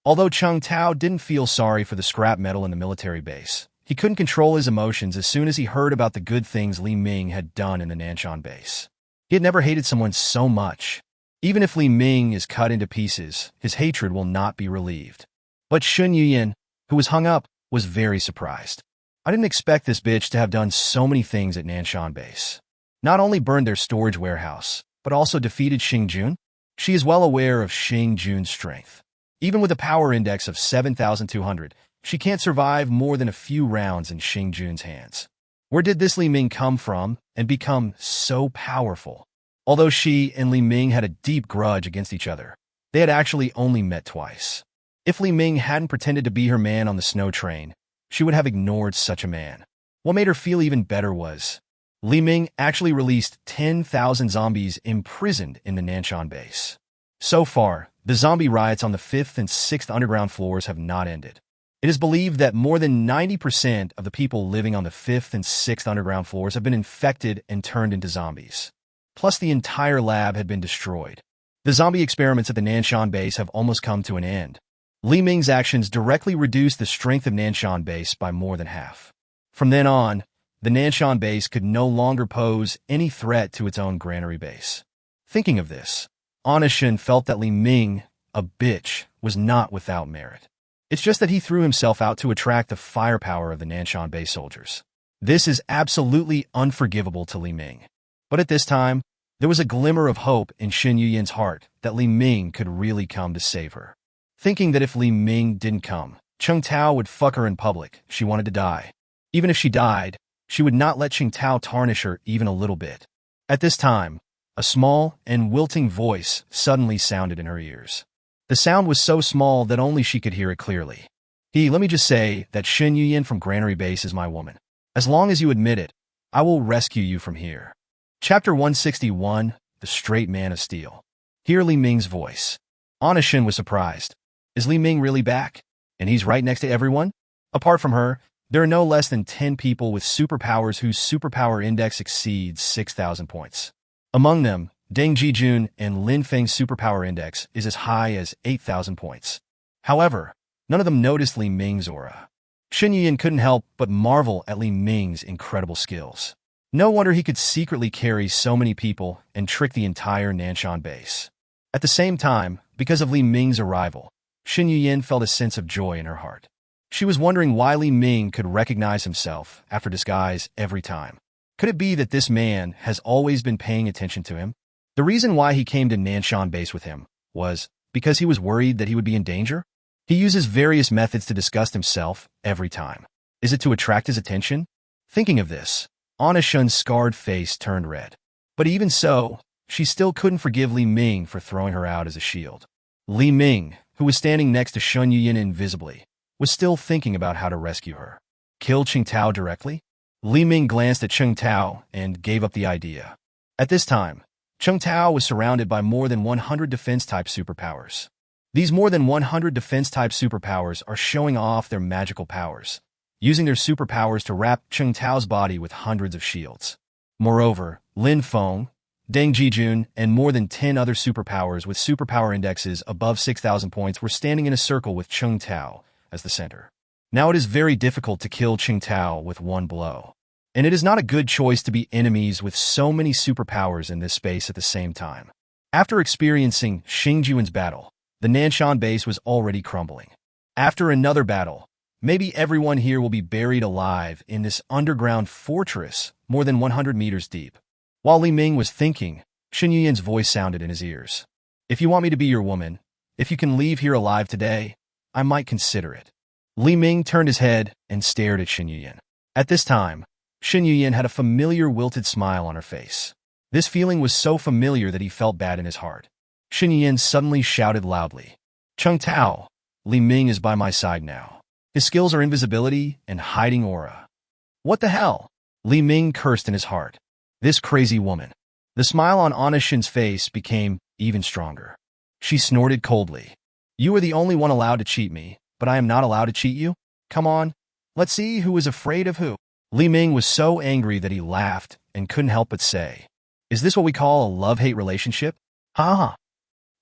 Although Chung Tao didn't feel sorry for the scrap metal in the military base, he couldn't control his emotions as soon as he heard about the good things Li Ming had done in the Nanson base. He had never hated someone so much. Even if Li Ming is cut into pieces, his hatred will not be relieved. But Shen Yuyin, who was hung up, was very surprised. "I didn't expect this bitch to have done so many things at Nanson base. Not only burned their storage warehouse, but also defeated Xing Jun. She is well aware of Xing Jun's strength. Even with a power index of 7,200, she can't survive more than a few rounds in Xing Jun's hands. Where did this Li Ming come from and become so powerful?" Although she and Li Ming had a deep grudge against each other, they had actually only met twice. If Li Ming hadn't pretended to be her man on the snow train, she would have ignored such a man. What made her feel even better was, Li Ming actually released 10,000 zombies imprisoned in the Nanson base. So far, the zombie riots on the 5th and 6th underground floors have not ended. It is believed that more than 90% of the people living on the 5th and 6th underground floors have been infected and turned into zombies. Plus, the entire lab had been destroyed. The zombie experiments at the Nanson base have almost come to an end. Li Ming's actions directly reduced the strength of Nanson base by more than half. From then on, the Nanson base could no longer pose any threat to its own granary base. Thinking of this, Shen felt that Li Ming, a bitch, was not without merit. It's just that he threw himself out to attract the firepower of the Nanson base soldiers. This is absolutely unforgivable to Li Ming. But at this time, there was a glimmer of hope in Shen Yuyin's heart that Li Ming could really come to save her. Thinking that if Li Ming didn't come, Chung Tao would fuck her in public, she wanted to die. Even if she died, she would not let Chung Tao tarnish her even a little bit. At this time, a small and wilting voice suddenly sounded in her ears. The sound was so small that only she could hear it clearly. Let me just say that Shen Yuyin from Granary Base is my woman. As long as you admit it, I will rescue you from here. Chapter 161, The Straight Man of Steel. Hear Li Ming's voice. Shen was surprised. Is Li Ming really back? And he's right next to everyone? Apart from her, there are no less than 10 people with superpowers whose superpower index exceeds 6,000 points. Among them, Deng Jijun and Lin Feng's superpower index is as high as 8,000 points. However, none of them noticed Li Ming's aura. Shen Yuyin couldn't help but marvel at Li Ming's incredible skills. No wonder he could secretly carry so many people and trick the entire Nanson base. At the same time, because of Li Ming's arrival, Shen Yuyin felt a sense of joy in her heart. She was wondering why Li Ming could recognize himself after disguise every time. Could it be that this man has always been paying attention to him? The reason why he came to Nanson base with him was because he was worried that he would be in danger? He uses various methods to disgust himself every time. Is it to attract his attention? Thinking of this, Shen's scarred face turned red. But even so, she still couldn't forgive Li Ming for throwing her out as a shield. Li Ming, who was standing next to Shen Yuyin invisibly, was still thinking about how to rescue her. Kill Chung Tao directly? Li Ming glanced at Chung Tao and gave up the idea. At this time, Chung Tao was surrounded by more than 100 defense-type superpowers. These more than 100 defense-type superpowers are showing off their magical powers, using their superpowers to wrap Chung Tao's body with hundreds of shields. Moreover, Lin Feng, Deng Jijun, and more than 10 other superpowers with superpower indexes above 6,000 points were standing in a circle with Cheng Tao as the center. Now it is very difficult to kill Cheng Tao with one blow. And it is not a good choice to be enemies with so many superpowers in this space at the same time. After experiencing Xing Juan's battle, the Nanson base was already crumbling. After another battle, maybe everyone here will be buried alive in this underground fortress more than 100 meters deep. While Li Ming was thinking, Shen Yuyan's voice sounded in his ears. If you want me to be your woman, if you can leave here alive today, I might consider it. Li Ming turned his head and stared at Shen Yuyan. At this time, Shen Yuyan had a familiar wilted smile on her face. This feeling was so familiar that he felt bad in his heart. Shen Yuyan suddenly shouted loudly, Cheng Tao, Li Ming is by my side now. His skills are invisibility and hiding aura. What the hell? Li Ming cursed in his heart. This crazy woman. The smile on Anna Shin's face became even stronger. She snorted coldly. You are the only one allowed to cheat me, but I am not allowed to cheat you? Come on, let's see who is afraid of who. Li Ming was so angry that he laughed and couldn't help but say, is this what we call a love-hate relationship? Ha ha.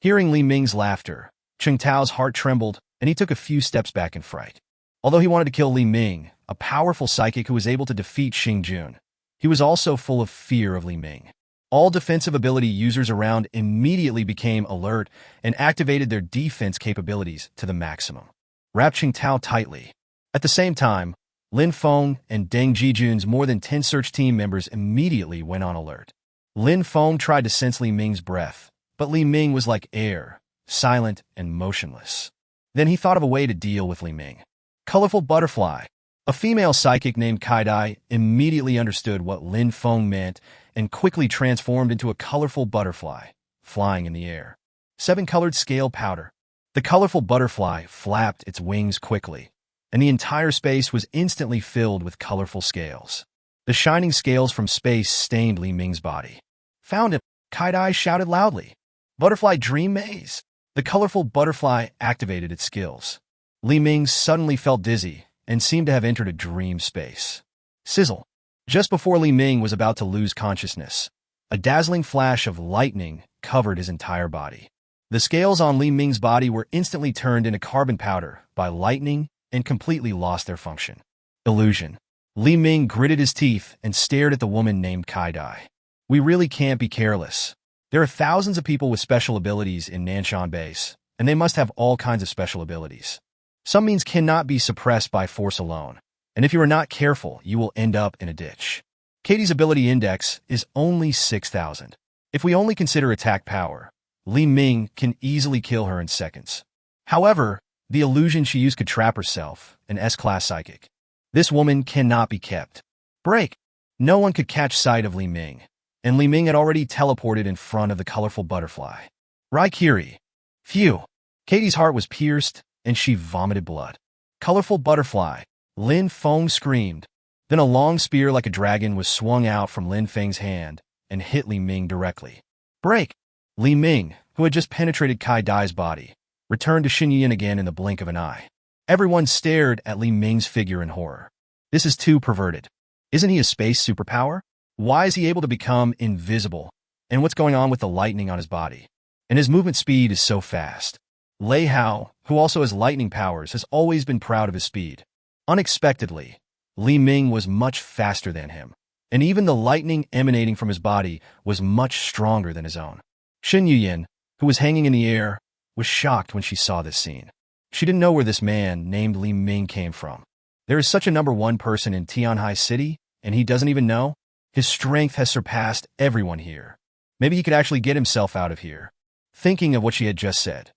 Hearing Li Ming's laughter, Cheng Tao's heart trembled and he took a few steps back in fright. Although he wanted to kill Li Ming, a powerful psychic who was able to defeat Xing Jun, he was also full of fear of Li Ming. All defensive ability users around immediately became alert and activated their defense capabilities to the maximum, wrapping Tao tightly. At the same time, Lin Feng and Deng Jijun's more than 10 search team members immediately went on alert. Lin Feng tried to sense Li Ming's breath, but Li Ming was like air, silent and motionless. Then he thought of a way to deal with Li Ming. Colorful butterfly. A female psychic named Kaidai immediately understood what Lin Feng meant and quickly transformed into a colorful butterfly, flying in the air. 7-colored scale powder. The colorful butterfly flapped its wings quickly, and the entire space was instantly filled with colorful scales. The shining scales from space stained Li Ming's body. Found him, Kaidai shouted loudly. Butterfly Dream Maze. The colorful butterfly activated its skills. Li Ming suddenly felt dizzy and seemed to have entered a dream space. Sizzle. Just before Li Ming was about to lose consciousness, a dazzling flash of lightning covered his entire body. The scales on Li Ming's body were instantly turned into carbon powder by lightning and completely lost their function. Illusion. Li Ming gritted his teeth and stared at the woman named Kaidai. We really can't be careless. There are thousands of people with special abilities in Nanson base, and they must have all kinds of special abilities. Some means cannot be suppressed by force alone, and if you are not careful, you will end up in a ditch. Katie's ability index is only 6,000. If we only consider attack power, Li Ming can easily kill her in seconds. However, the illusion she used could trap herself, an S-class psychic. This woman cannot be kept. Break. No one could catch sight of Li Ming, and Li Ming had already teleported in front of the colorful butterfly. Raikiri. Phew. Katie's heart was pierced, and she vomited blood. Colorful butterfly. Lin Feng screamed. Then a long spear like a dragon was swung out from Lin Feng's hand and hit Li Ming directly. Break. Li Ming, who had just penetrated Kai Dai's body, returned to Shen Yuyan again in the blink of an eye. Everyone stared at Li Ming's figure in horror. This is too perverted. Isn't he a space superpower? Why is he able to become invisible? And what's going on with the lightning on his body? And his movement speed is so fast. Lei Hao, who also has lightning powers, has always been proud of his speed. Unexpectedly, Li Ming was much faster than him, and even the lightning emanating from his body was much stronger than his own. Shen Yuyan, who was hanging in the air, was shocked when she saw this scene. She didn't know where this man named Li Ming came from. There is such a #1 person in Tianhai City, and he doesn't even know? His strength has surpassed everyone here. Maybe he could actually get himself out of here. Thinking of what she had just said,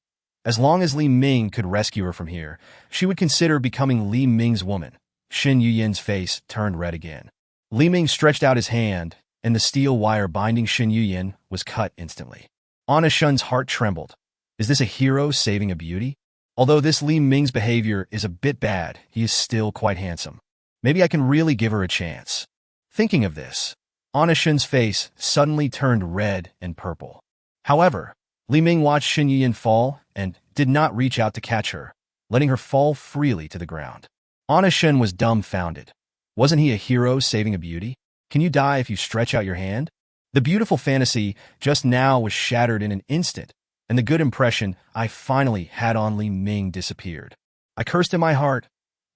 as long as Li Ming could rescue her from here, she would consider becoming Li Ming's woman. Shen Yuyan's face turned red again. Li Ming stretched out his hand, and the steel wire binding Shen Yuyan was cut instantly. Anna Shun's heart trembled. Is this a hero saving a beauty? Although this Li Ming's behavior is a bit bad, he is still quite handsome. Maybe I can really give her a chance. Thinking of this, Anna Shun's face suddenly turned red and purple. However, Li Ming watched Shen Yuyan fall and did not reach out to catch her, letting her fall freely to the ground. Anna Shun was dumbfounded. Wasn't he a hero saving a beauty? Can you die if you stretch out your hand? The beautiful fantasy just now was shattered in an instant, and the good impression I finally had on Li Ming disappeared. I cursed in my heart.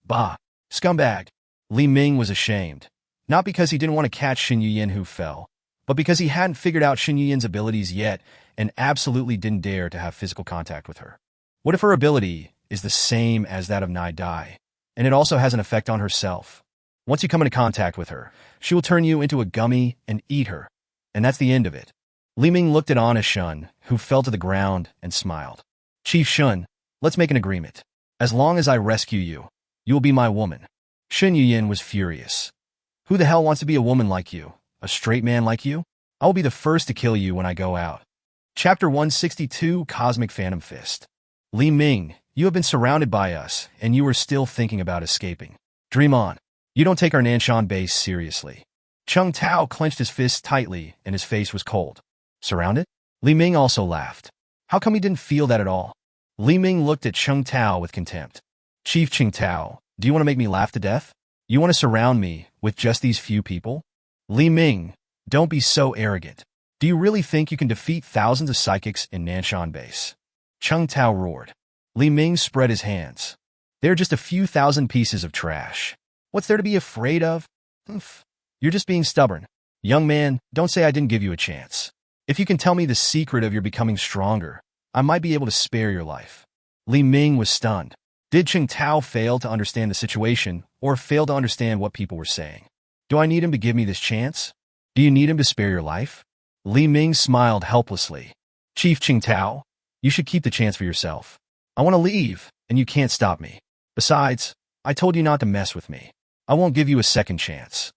Bah, scumbag. Li Ming was ashamed, not because he didn't want to catch Xin Yuyin who fell, but because he hadn't figured out Xin Yuyin's abilities yet and absolutely didn't dare to have physical contact with her. What if her ability is the same as that of Nai Dai, and it also has an effect on herself? Once you come into contact with her, she will turn you into a gummy and eat her, and that's the end of it. Li Ming looked at Honest Shun, who fell to the ground, and smiled. Chief Shun, let's make an agreement. As long as I rescue you, you will be my woman. Xin Yuyin was furious. Who the hell wants to be a woman like you? A straight man like you? I will be the first to kill you when I go out. Chapter 162, Cosmic Phantom Fist. Li Ming, you have been surrounded by us, and you are still thinking about escaping. Dream on. You don't take our Nanson base seriously. Chung Tao clenched his fists tightly, and his face was cold. Surrounded? Li Ming also laughed. How come he didn't feel that at all? Li Ming looked at Chung Tao with contempt. Chief Chung Tao, do you want to make me laugh to death? You want to surround me with just these few people? Li Ming, don't be so arrogant. Do you really think you can defeat thousands of psychics in Nanson base? Chung Tao roared. Li Ming spread his hands. They're just a few thousand pieces of trash. What's there to be afraid of? Humph. You're just being stubborn. Young man, don't say I didn't give you a chance. If you can tell me the secret of your becoming stronger, I might be able to spare your life. Li Ming was stunned. Did Chung Tao fail to understand the situation or fail to understand what people were saying? Do I need him to give me this chance? Do you need him to spare your life? Li Ming smiled helplessly. Chief Chung Tao, you should keep the chance for yourself. I want to leave, and you can't stop me. Besides, I told you not to mess with me. I won't give you a second chance.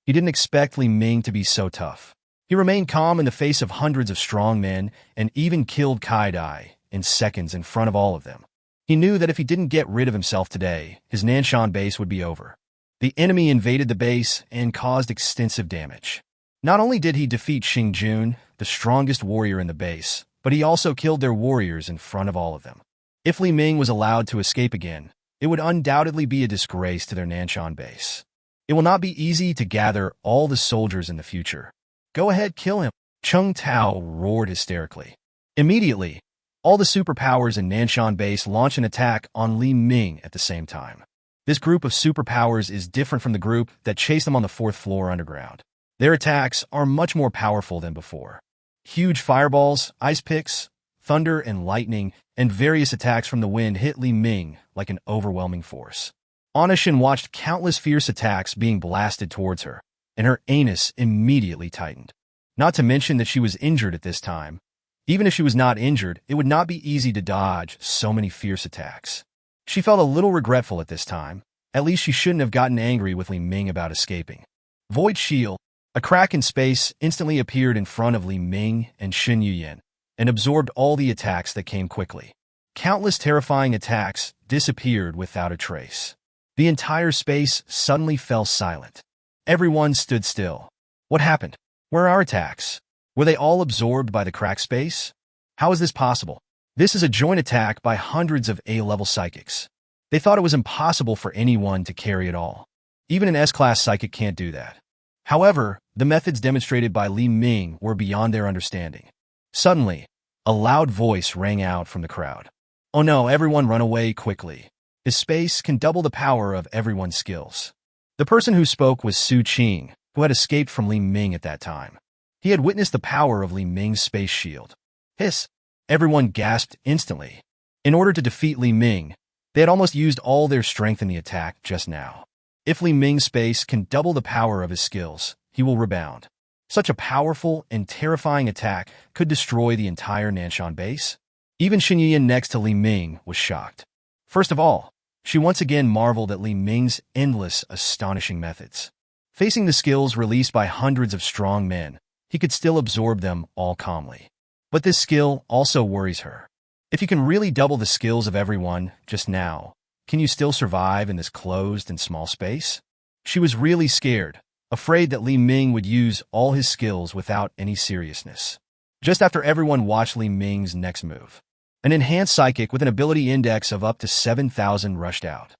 He didn't expect Li Ming to be so tough. He remained calm in the face of hundreds of strong men and even killed Kai Dai in seconds in front of all of them. He knew that if he didn't get rid of himself today, his Nanson base would be over. The enemy invaded the base and caused extensive damage. Not only did he defeat Xing Jun, the strongest warrior in the base, but he also killed their warriors in front of all of them. If Li Ming was allowed to escape again, it would undoubtedly be a disgrace to their Nanson base. It will not be easy to gather all the soldiers in the future. Go ahead, kill him. Chung Tao roared hysterically. Immediately, all the superpowers in Nanson base launched an attack on Li Ming at the same time. This group of superpowers is different from the group that chased them on the 4th floor underground. Their attacks are much more powerful than before. Huge fireballs, ice picks, thunder and lightning, and various attacks from the wind hit Li Ming like an overwhelming force. Onishin watched countless fierce attacks being blasted towards her, and her anus immediately tightened. Not to mention that she was injured at this time. Even if she was not injured, it would not be easy to dodge so many fierce attacks. She felt a little regretful at this time. At least she shouldn't have gotten angry with Li Ming about escaping. Void Shield. A crack in space instantly appeared in front of Li Ming and Xin Yuyin, and absorbed all the attacks that came quickly. Countless terrifying attacks disappeared without a trace. The entire space suddenly fell silent. Everyone stood still. What happened? Where are our attacks? Were they all absorbed by the crack space? How is this possible? This is a joint attack by hundreds of A-level psychics. They thought it was impossible for anyone to carry it all. Even an S-class psychic can't do that. However, the methods demonstrated by Li Ming were beyond their understanding. Suddenly, a loud voice rang out from the crowd. Oh no, everyone run away quickly. His space can double the power of everyone's skills. The person who spoke was Su Qing, who had escaped from Li Ming at that time. He had witnessed the power of Li Ming's space shield. Hiss! Everyone gasped instantly. In order to defeat Li Ming, they had almost used all their strength in the attack just now. If Li Ming's space can double the power of his skills, he will rebound. Such a powerful and terrifying attack could destroy the entire Nanson base. Even Xin Yuyin next to Li Ming was shocked. First of all, she once again marveled at Li Ming's endless, astonishing methods. Facing the skills released by hundreds of strong men, he could still absorb them all calmly. But this skill also worries her. If you can really double the skills of everyone just now, can you still survive in this closed and small space? She was really scared, afraid that Li Ming would use all his skills without any seriousness. Just after everyone watched Li Ming's next move, an enhanced psychic with an ability index of up to 7,000 rushed out.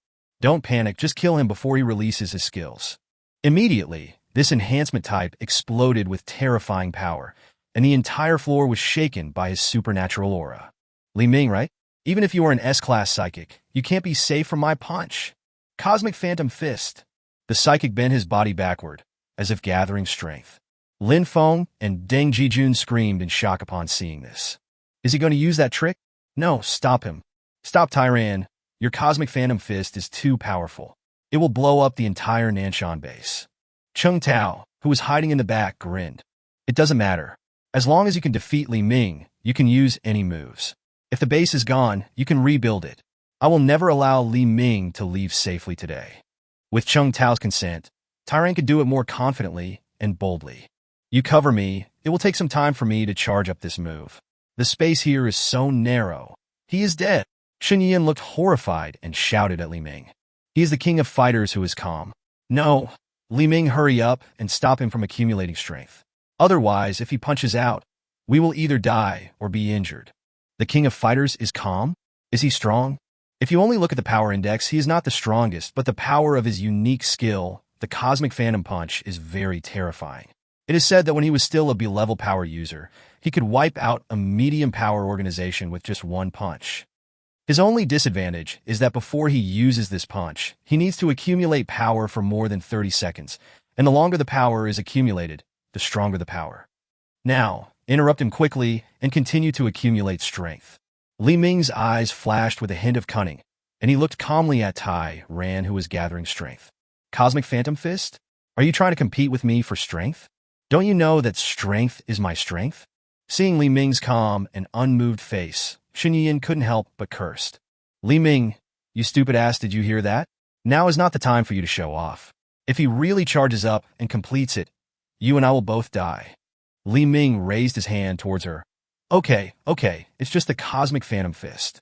Don't panic, just kill him before he releases his skills. Immediately, This enhancement type exploded with terrifying power, and the entire floor was shaken by his supernatural aura. Li Ming, right? Even if you are an S-class psychic, you can't be safe from my punch. Cosmic Phantom Fist. The psychic bent his body backward, as if gathering strength. Lin Feng and Deng Jijun screamed in shock upon seeing this. Is he going to use that trick? No, stop him. Stop, Tyran. Your Cosmic Phantom Fist is too powerful. It will blow up the entire Nanson base. Chung Tao, who was hiding in the back, grinned. It doesn't matter. As long as you can defeat Li Ming, you can use any moves. If the base is gone, you can rebuild it. I will never allow Li Ming to leave safely today. With Chung Tao's consent, Tyran could do it more confidently and boldly. You cover me, it will take some time for me to charge up this move. The space here is so narrow. He is dead. Shen Yian looked horrified and shouted at Li Ming. He is the king of fighters who is calm. No. Li Ming, hurry up and stop him from accumulating strength. Otherwise, if he punches out, we will either die or be injured. The king of fighters is calm? Is he strong? If you only look at the power index, he is not the strongest, but the power of his unique skill, the Cosmic Phantom Punch, is very terrifying. It is said that when he was still a B-level power user, he could wipe out a medium power organization with just one punch. His only disadvantage is that before he uses this punch, he needs to accumulate power for more than 30 seconds, and the longer the power is accumulated, the stronger the power. Now, interrupt him quickly and continue to accumulate strength. Li Ming's eyes flashed with a hint of cunning, and he looked calmly at Tyran, who was gathering strength. Cosmic Phantom Fist? Are you trying to compete with me for strength? Don't you know that strength is my strength? Seeing Li Ming's calm and unmoved face, Shen Yian couldn't help but cursed. Li Ming, you stupid ass, did you hear that? Now is not the time for you to show off. If he really charges up and completes it, you and I will both die. Li Ming raised his hand towards her. Okay, it's just the Cosmic Phantom Fist.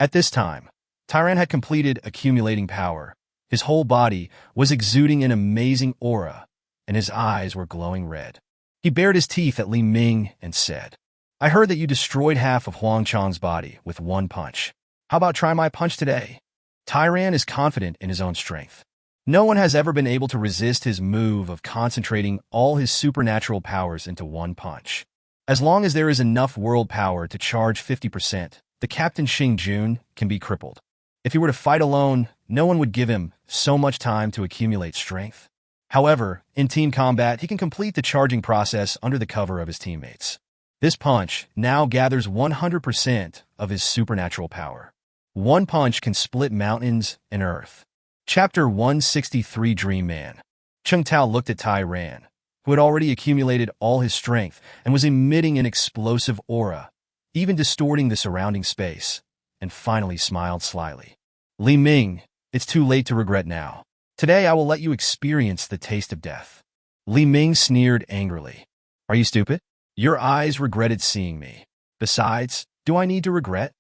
At this time, Tyran had completed accumulating power. His whole body was exuding an amazing aura, and his eyes were glowing red. He bared his teeth at Li Ming and said, I heard that you destroyed half of Huang Chang's body with one punch. How about try my punch today? Tyran is confident in his own strength. No one has ever been able to resist his move of concentrating all his supernatural powers into one punch. As long as there is enough world power to charge 50%, the Captain Xing Jun can be crippled. If he were to fight alone, no one would give him so much time to accumulate strength. However, in team combat, he can complete the charging process under the cover of his teammates. This punch now gathers 100% of his supernatural power. One punch can split mountains and earth. Chapter 163 Dream Man. Chung Tao looked at Tyran, who had already accumulated all his strength and was emitting an explosive aura, even distorting the surrounding space, and finally smiled slyly. Li Ming, it's too late to regret now. Today I will let you experience the taste of death. Li Ming sneered angrily. Are you stupid? Your eyes regretted seeing me. Besides, do I need to regret?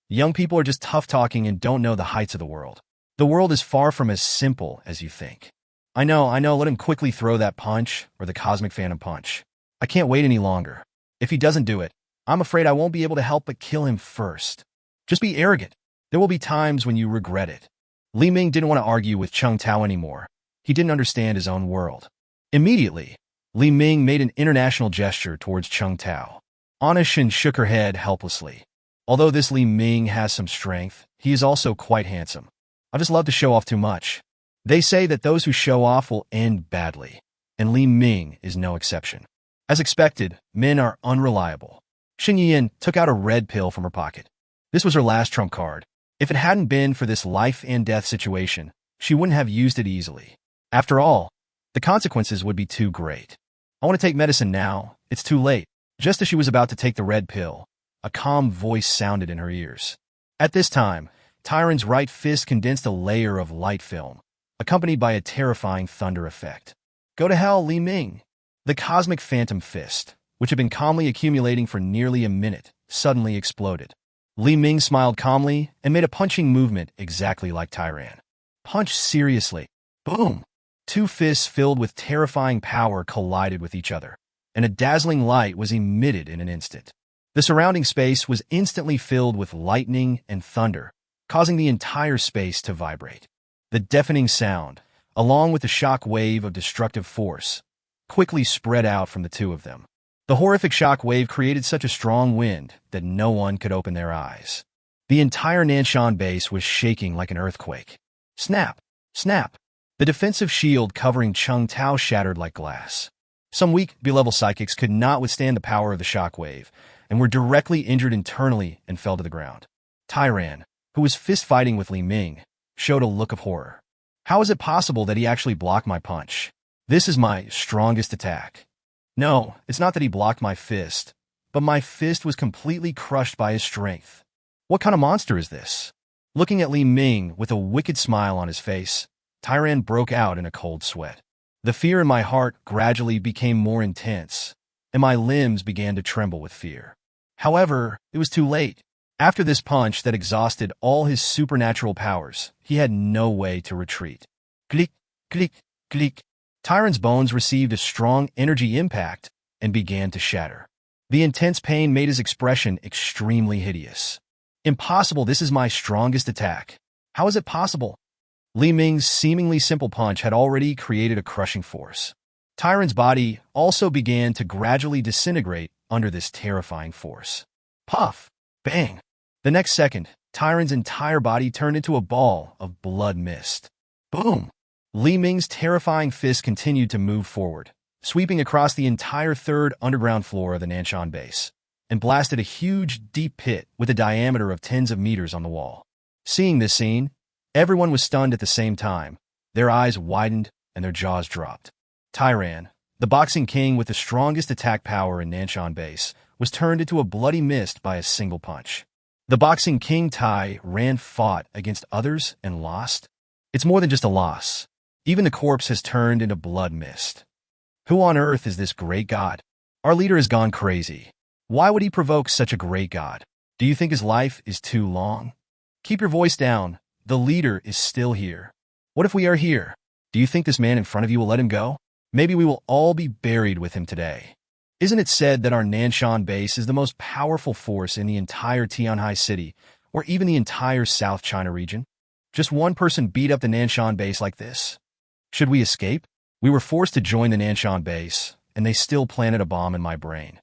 Young people are just tough-talking and don't know the heights of the world. The world is far from as simple as you think. I know, let him quickly throw that punch or the Cosmic Phantom Punch. I can't wait any longer. If he doesn't do it, I'm afraid I won't be able to help but kill him first. Just be arrogant. There will be times when you regret it. Li Ming didn't want to argue with Chung Tao anymore. He didn't understand his own world. Immediately, Li Ming made an international gesture towards Chung Tao. Anna Shen shook her head helplessly. Although this Li Ming has some strength, he is also quite handsome. I just love to show off too much. They say that those who show off will end badly, and Li Ming is no exception. As expected, men are unreliable. Shen Yian took out a red pill from her pocket. This was her last trump card. If it hadn't been for this life and death situation, she wouldn't have used it easily. After all, the consequences would be too great. I want to take medicine now. It's too late. Just as she was about to take the red pill, a calm voice sounded in her ears. At this time, Tyran's right fist condensed a layer of light film, accompanied by a terrifying thunder effect. Go to hell, Li Ming. The Cosmic Phantom Fist, which had been calmly accumulating for nearly a minute, suddenly exploded. Li Ming smiled calmly and made a punching movement exactly like Tyran. Punch seriously. Boom! Two fists filled with terrifying power collided with each other, and a dazzling light was emitted in an instant. The surrounding space was instantly filled with lightning and thunder, causing the entire space to vibrate. The deafening sound, along with the shock wave of destructive force, quickly spread out from the two of them. The horrific shock wave created such a strong wind that no one could open their eyes. The entire Nanson base was shaking like an earthquake. Snap! Snap! The defensive shield covering Chung Tao shattered like glass. Some weak, B-level psychics could not withstand the power of the shock wave, and were directly injured internally and fell to the ground. Tyran, who was fist-fighting with Li Ming, showed a look of horror. How is it possible that he actually blocked my punch? This is my strongest attack. No, it's not that he blocked my fist, but my fist was completely crushed by his strength. What kind of monster is this? Looking at Li Ming with a wicked smile on his face, Tyran broke out in a cold sweat. The fear in my heart gradually became more intense, and my limbs began to tremble with fear. However, it was too late. After this punch that exhausted all his supernatural powers, he had no way to retreat. Click, click, click. Tyran's bones received a strong energy impact and began to shatter. The intense pain made his expression extremely hideous. Impossible, this is my strongest attack. How is it possible? Li Ming's seemingly simple punch had already created a crushing force. Tyran's body also began to gradually disintegrate under this terrifying force. Puff! Bang! The next second, Tyran's entire body turned into a ball of blood mist. Boom! Li Ming's terrifying fist continued to move forward, sweeping across the entire third underground floor of the Nanson base, and blasted a huge, deep pit with a diameter of tens of meters on the wall. Seeing this scene, everyone was stunned at the same time. Their eyes widened and their jaws dropped. Tyran, the boxing king with the strongest attack power in Nanson base, was turned into a bloody mist by a single punch. The boxing king Tyran fought against others and lost. It's more than just a loss. Even the corpse has turned into blood mist. Who on earth is this great god? Our leader has gone crazy. Why would he provoke such a great god? Do you think his life is too long? Keep your voice down. The leader is still here. What if we are here? Do you think this man in front of you will let him go? Maybe we will all be buried with him today. Isn't it said that our Nanson base is the most powerful force in the entire Tianhai city, or even the entire South China region? Just one person beat up the Nanson base like this. Should we escape? We were forced to join the Nanson base, and they still planted a bomb in my brain.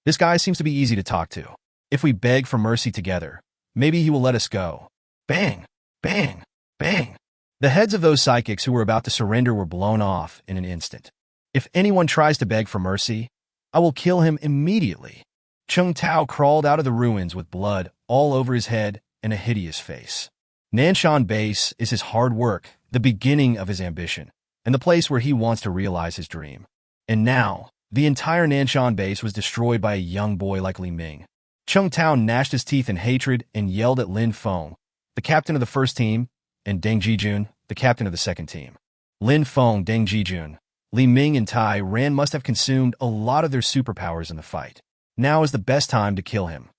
This guy seems to be easy to talk to. If we beg for mercy together, maybe he will let us go. Bang! Bang! Bang! The heads of those psychics who were about to surrender were blown off in an instant. If anyone tries to beg for mercy, I will kill him immediately. Chung Tao crawled out of the ruins with blood all over his head and a hideous face. Nanson base is his hard work, the beginning of his ambition, and the place where he wants to realize his dream. And now, the entire Nanson base was destroyed by a young boy like Li Ming. Chung Tao gnashed his teeth in hatred and yelled at Lin Feng, the captain of the first team, and Deng Jijun, the captain of the second team. Lin Feng, Deng Jijun, Li Ming, and Tyran must have consumed a lot of their superpowers in the fight. Now is the best time to kill him.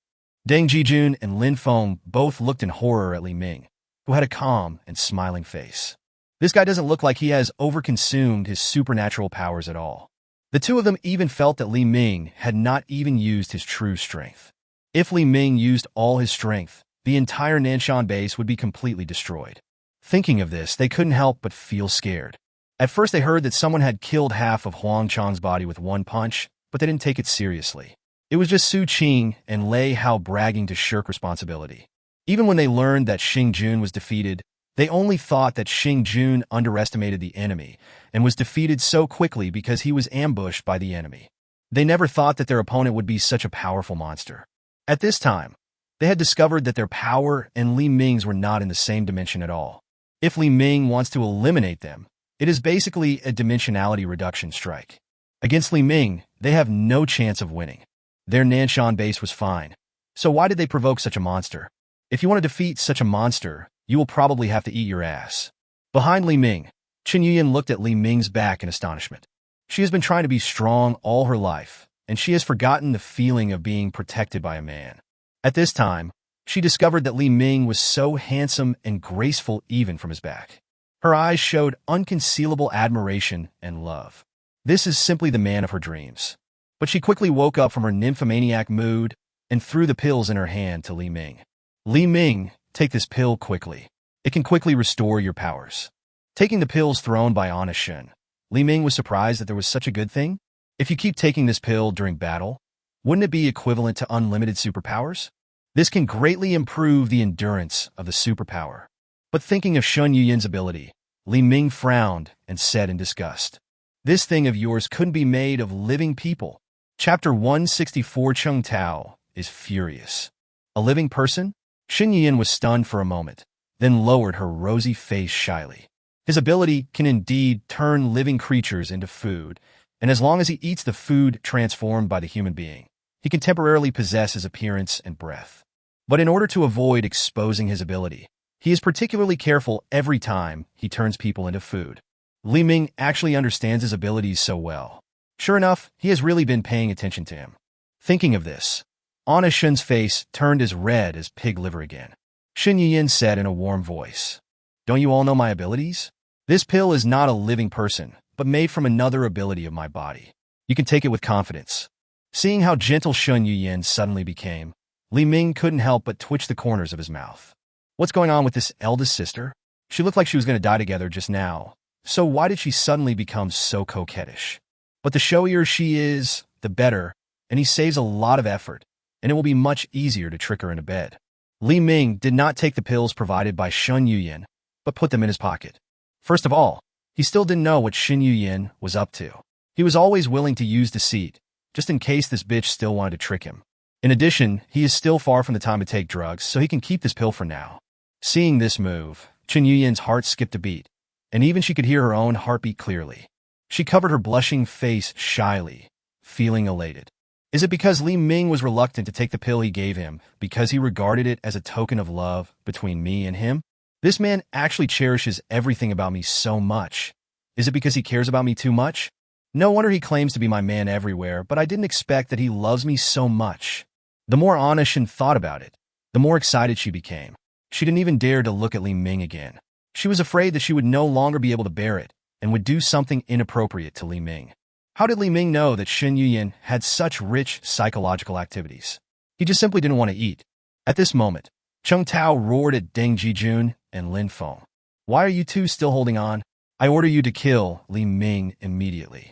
Deng Jijun and Lin Feng both looked in horror at Li Ming, who had a calm and smiling face. This guy doesn't look like he has overconsumed his supernatural powers at all. The two of them even felt that Li Ming had not even used his true strength. If Li Ming used all his strength, the entire Nanson base would be completely destroyed. Thinking of this, they couldn't help but feel scared. At first they heard that someone had killed half of Huang Chang's body with one punch, but they didn't take it seriously. It was just Su Qing and Lei Hao bragging to shirk responsibility. Even when they learned that Xing Jun was defeated, they only thought that Xing Jun underestimated the enemy and was defeated so quickly because he was ambushed by the enemy. They never thought that their opponent would be such a powerful monster. At this time, they had discovered that their power and Li Ming's were not in the same dimension at all. If Li Ming wants to eliminate them, it is basically a dimensionality reduction strike. Against Li Ming, they have no chance of winning. Their Nanson base was fine, so why did they provoke such a monster? If you want to defeat such a monster, you will probably have to eat your ass. Behind Li Ming, Chen Yuyan looked at Li Ming's back in astonishment. She has been trying to be strong all her life, and she has forgotten the feeling of being protected by a man. At this time, she discovered that Li Ming was so handsome and graceful even from his back. Her eyes showed unconcealable admiration and love. This is simply the man of her dreams. But she quickly woke up from her nymphomaniac mood and threw the pills in her hand to Li Ming. Li Ming, take this pill quickly. It can quickly restore your powers. Taking the pills thrown by Anna Shen, Li Ming was surprised that there was such a good thing. If you keep taking this pill during battle, wouldn't it be equivalent to unlimited superpowers? This can greatly improve the endurance of the superpower. But thinking of Shun Yuyan's ability, Li Ming frowned and said in disgust, "This thing of yours couldn't be made of living people." Chapter 164. Cheng Tao is furious. A living person? Xin Yuyan was stunned for a moment, then lowered her rosy face shyly. His ability can indeed turn living creatures into food, and as long as he eats the food transformed by the human being, he can temporarily possess his appearance and breath. But in order to avoid exposing his ability, he is particularly careful every time he turns people into food. Li Ming actually understands his abilities so well. Sure enough, he has really been paying attention to him. Thinking of this, Anna Shen's face turned as red as pig liver again. Xin Yuyan said in a warm voice, "Don't you all know my abilities? This pill is not a living person, but made from another ability of my body. You can take it with confidence." Seeing how gentle Shun Yuyan suddenly became, Li Ming couldn't help but twitch the corners of his mouth. What's going on with this eldest sister? She looked like she was going to die together just now, so why did she suddenly become so coquettish? But the showier she is, the better, and he saves a lot of effort, and it will be much easier to trick her into bed. Li Ming did not take the pills provided by Shun Yuyan, but put them in his pocket. First of all, he still didn't know what Xin Yuyan was up to. He was always willing to use deceit, just in case this bitch still wanted to trick him. In addition, he is still far from the time to take drugs, so he can keep this pill for now. Seeing this move, Xin Yuyan's heart skipped a beat, and even she could hear her own heartbeat clearly. She covered her blushing face shyly, feeling elated. Is it because Li Ming was reluctant to take the pill he gave him because he regarded it as a token of love between me and him? This man actually cherishes everything about me so much. Is it because he cares about me too much? No wonder he claims to be my man everywhere, but I didn't expect that he loves me so much. The more Anna Shen thought about it, the more excited she became. She didn't even dare to look at Li Ming again. She was afraid that she would no longer be able to bear it and would do something inappropriate to Li Ming. How did Li Ming know that Xin Yuyan had such rich psychological activities? He just simply didn't want to eat. At this moment, Cheng Tao roared at Deng Jijun and Lin Feng. "Why are you two still holding on? I order you to kill Li Ming immediately."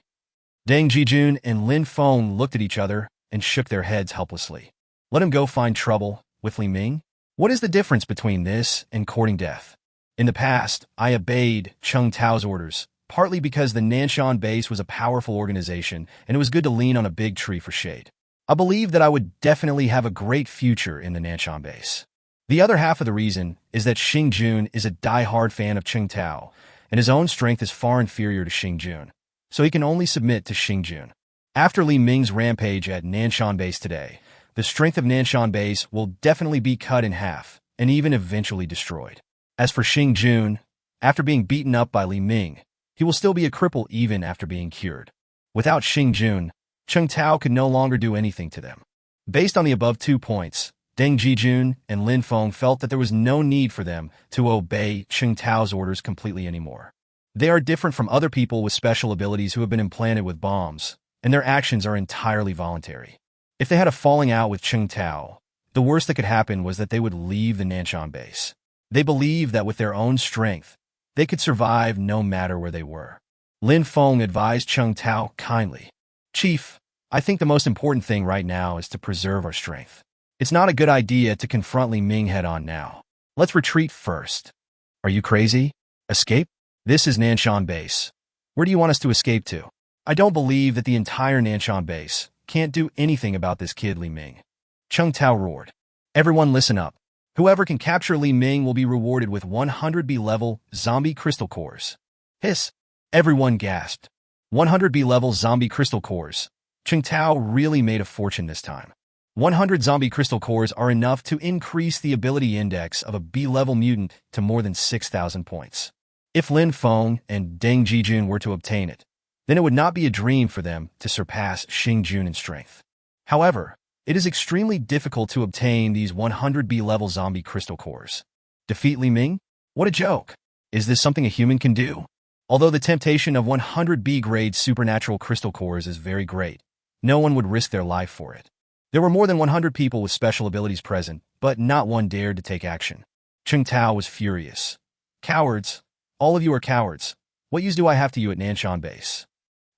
Deng Jijun and Lin Feng looked at each other and shook their heads helplessly. Let him go find trouble with Li Ming? What is the difference between this and courting death? In the past, I obeyed Cheng Tao's orders, partly because the Nanson base was a powerful organization and it was good to lean on a big tree for shade. I believed that I would definitely have a great future in the Nanson base. The other half of the reason is that Xing Jun is a die-hard fan of Cheng Tao, and his own strength is far inferior to Xing Jun, so he can only submit to Xing Jun. After Li Ming's rampage at Nanson base today, the strength of Nanson base will definitely be cut in half and even eventually destroyed. As for Xing Jun, after being beaten up by Li Ming, he will still be a cripple even after being cured. Without Xing Jun, Cheng Tao could no longer do anything to them. Based on the above 2 points, Deng Jijun and Lin Feng felt that there was no need for them to obey Cheng Tao's orders completely anymore. They are different from other people with special abilities who have been implanted with bombs, and their actions are entirely voluntary. If they had a falling out with Cheng Tao, the worst that could happen was that they would leave the Nanson base. They believed that with their own strength, they could survive no matter where they were. Lin Feng advised Cheng Tao kindly, "Chief, I think the most important thing right now is to preserve our strength. It's not a good idea to confront Li Ming head-on now. Let's retreat first." "Are you crazy? Escape? This is Nanson base. Where do you want us to escape to? I don't believe that the entire Nanson base can't do anything about this kid Li Ming." Cheng Tao roared. "Everyone listen up. Whoever can capture Li Ming will be rewarded with 100 B-level zombie crystal cores." Hiss! Everyone gasped. 100 B-level zombie crystal cores. Cheng Tao really made a fortune this time. 100 zombie crystal cores are enough to increase the ability index of a B-level mutant to more than 6,000 points. If Lin Feng and Deng Jijun were to obtain it, then it would not be a dream for them to surpass Xing Jun in strength. However, it is extremely difficult to obtain these 100 B-level zombie crystal cores. Defeat Li Ming? What a joke! Is this something a human can do? Although the temptation of 100 B-grade supernatural crystal cores is very great, no one would risk their life for it. There were more than 100 people with special abilities present, but not one dared to take action. Cheng Tao was furious. Cowards! All of you are cowards. What use do I have to you at Nanson base?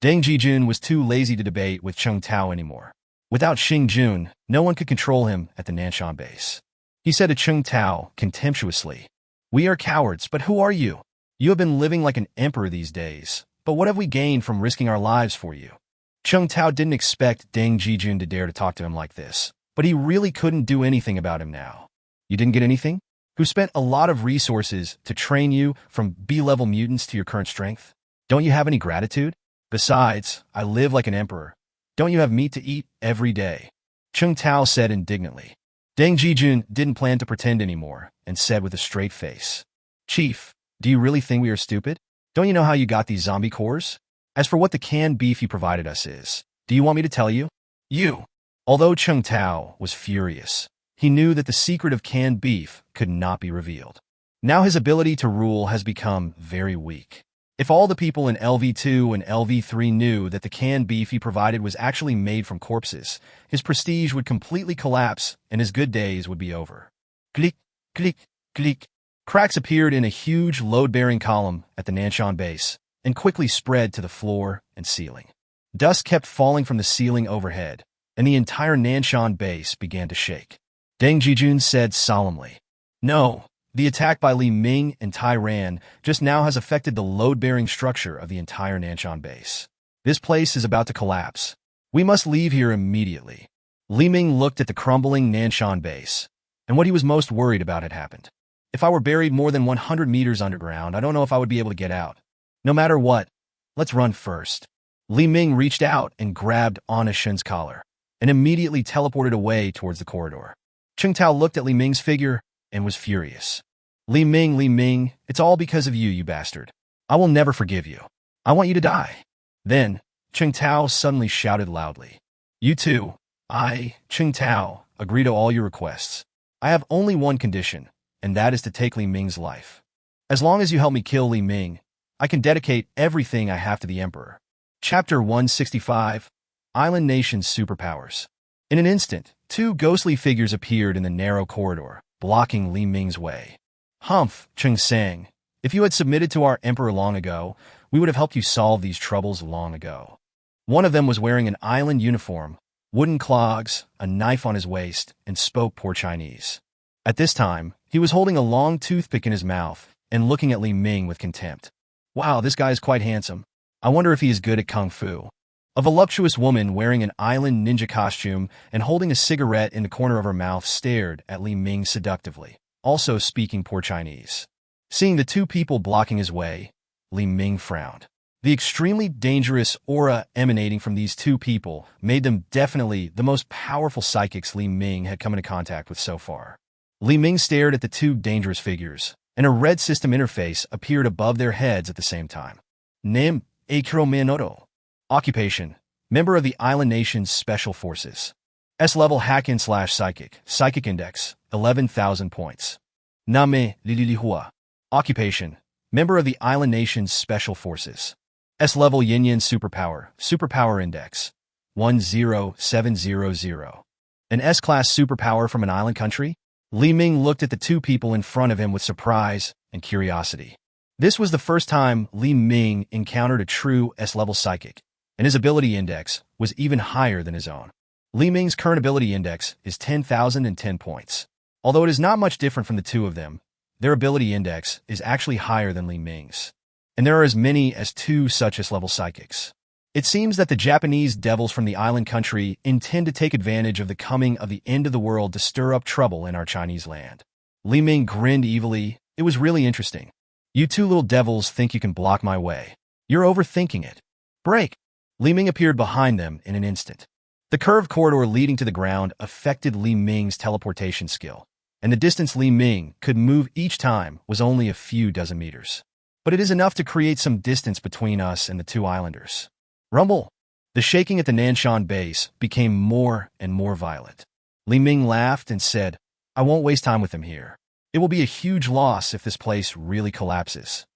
Deng Jijun was too lazy to debate with Cheng Tao anymore. Without Xing Jun, no one could control him at the Nanson base. He said to Cheng Tao contemptuously, "We are cowards, but who are you? You have been living like an emperor these days, but what have we gained from risking our lives for you?" Cheng Tao didn't expect Deng Jijun to dare to talk to him like this, but he really couldn't do anything about him now. You didn't get anything? Who spent a lot of resources to train you from B-level mutants to your current strength? Don't you have any gratitude? Besides, I live like an emperor. Don't you have meat to eat every day? Cheng Tao said indignantly. Deng Jijun didn't plan to pretend anymore and said with a straight face, "Chief, do you really think we are stupid? Don't you know how you got these zombie cores? As for what the canned beef you provided us is, do you want me to tell you? You." Although Cheng Tao was furious, he knew that the secret of canned beef could not be revealed. Now his ability to rule has become very weak. If all the people in LV2 and LV3 knew that the canned beef he provided was actually made from corpses, his prestige would completely collapse and his good days would be over. Click, click, click. Cracks appeared in a huge load-bearing column at the Nanson base and quickly spread to the floor and ceiling. Dust kept falling from the ceiling overhead, and the entire Nanson base began to shake. Deng Jijun said solemnly, "No, the attack by Li Ming and Tai Ran just now has affected the load-bearing structure of the entire Nanson base. This place is about to collapse. We must leave here immediately." Li Ming looked at the crumbling Nanson base, and what he was most worried about had happened. "If I were buried more than 100 meters underground, I don't know if I would be able to get out. No matter what, let's run first." Li Ming reached out and grabbed Anna Shen's collar, and immediately teleported away towards the corridor. Cheng Tao looked at Li Ming's figure and was furious. Li Ming, it's all because of you, you bastard. I will never forgive you. I want you to die." Then, Cheng Tao suddenly shouted loudly, "You too. I, Cheng Tao, agree to all your requests. I have only one condition, and that is to take Li Ming's life. As long as you help me kill Li Ming, I can dedicate everything I have to the Emperor." Chapter 165, Island Nation's Superpowers. In an instant, two ghostly figures appeared in the narrow corridor, blocking Li Ming's way. "Humph, Cheng Sang, if you had submitted to our Emperor long ago, we would have helped you solve these troubles long ago." One of them was wearing an island uniform, wooden clogs, a knife on his waist, and spoke poor Chinese. At this time, he was holding a long toothpick in his mouth and looking at Li Ming with contempt. "Wow, this guy is quite handsome. I wonder if he is good at kung fu." A voluptuous woman wearing an island ninja costume and holding a cigarette in the corner of her mouth stared at Li Ming seductively, also speaking poor Chinese. Seeing the two people blocking his way, Li Ming frowned. The extremely dangerous aura emanating from these two people made them definitely the most powerful psychics Li Ming had come into contact with so far. Li Ming stared at the two dangerous figures, and a red system interface appeared above their heads at the same time. Nim, Akiro Miyanoto. Occupation: member of the Island Nation's Special Forces. S-level hack-in/psychic. Psychic index, 11,000 points. Name, Lililihua. Occupation: member of the Island Nation's Special Forces. S-level Yin-Yin superpower. Superpower index, 10700. An S-class superpower from an island country? Li Ming looked at the two people in front of him with surprise and curiosity. This was the first time Li Ming encountered a true S-level psychic, and his ability index was even higher than his own. Li Ming's current ability index is 10,010 points. Although it is not much different from the two of them, their ability index is actually higher than Li Ming's, and there are as many as two such S-level psychics. It seems that the Japanese devils from the island country intend to take advantage of the coming of the end of the world to stir up trouble in our Chinese land. Li Ming grinned evilly. It was really interesting. "You two little devils think you can block my way. You're overthinking it. Break!" Li Ming appeared behind them in an instant. The curved corridor leading to the ground affected Li Ming's teleportation skill, and the distance Li Ming could move each time was only a few dozen meters. But it is enough to create some distance between us and the two islanders. Rumble! The shaking at the Nanson base became more and more violent. Li Ming laughed and said, "I won't waste time with them here. It will be a huge loss if this place really collapses.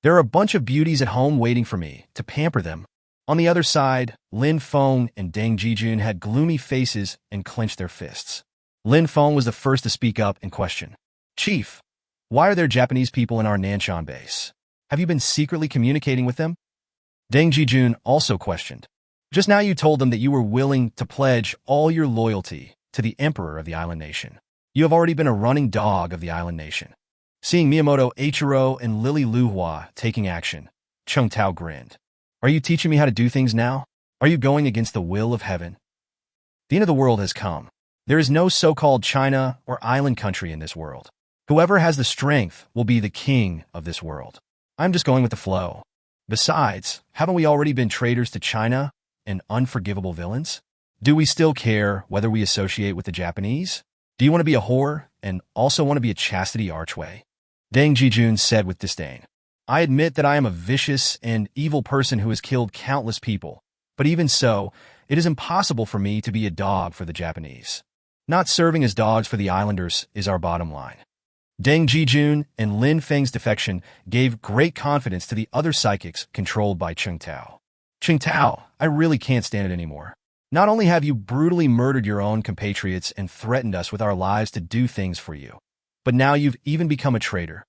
There are a bunch of beauties at home waiting for me to pamper them." On the other side, Lin Feng and Deng Jijun had gloomy faces and clenched their fists. Lin Feng was the first to speak up and question. "Chief, why are there Japanese people in our Nanson base? Have you been secretly communicating with them? Deng Jijun also questioned. Just now you told them that you were willing to pledge all your loyalty to the emperor of the island nation. You have already been a running dog of the island nation. Seeing Miyamoto Eiichiro and Lily Luhua taking action, Chung Tao grinned. Are you teaching me how to do things now? Are you going against the will of heaven? The end of the world has come. There is no so-called China or island country in this world. Whoever has the strength will be the king of this world. I'm just going with the flow. Besides, haven't we already been traitors to China and unforgivable villains? Do we still care whether we associate with the Japanese? Do you want to be a whore and also want to be a chastity archway? Deng Jijun said with disdain. I admit that I am a vicious and evil person who has killed countless people, but even so, it is impossible for me to be a dog for the Japanese. Not serving as dogs for the islanders is our bottom line. Deng Jijun and Lin Feng's defection gave great confidence to the other psychics controlled by Chung Tao. Chung Tao, I really can't stand it anymore. Not only have you brutally murdered your own compatriots and threatened us with our lives to do things for you, but now you've even become a traitor.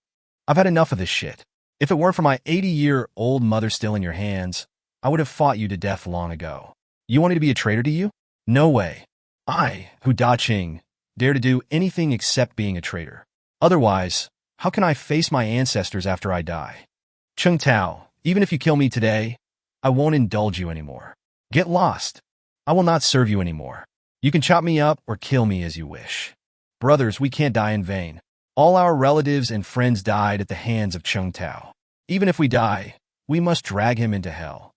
I've had enough of this shit. If it weren't for my 80-year-old mother still in your hands, I would have fought you to death long ago. You want me to be a traitor to you? No way. I, Hu Da-Ching, dare to do anything except being a traitor. Otherwise, how can I face my ancestors after I die? Chung Tao, even if you kill me today, I won't indulge you anymore. Get lost. I will not serve you anymore. You can chop me up or kill me as you wish. Brothers, we can't die in vain. All our relatives and friends died at the hands of Chung Tao. Even if we die, we must drag him into hell.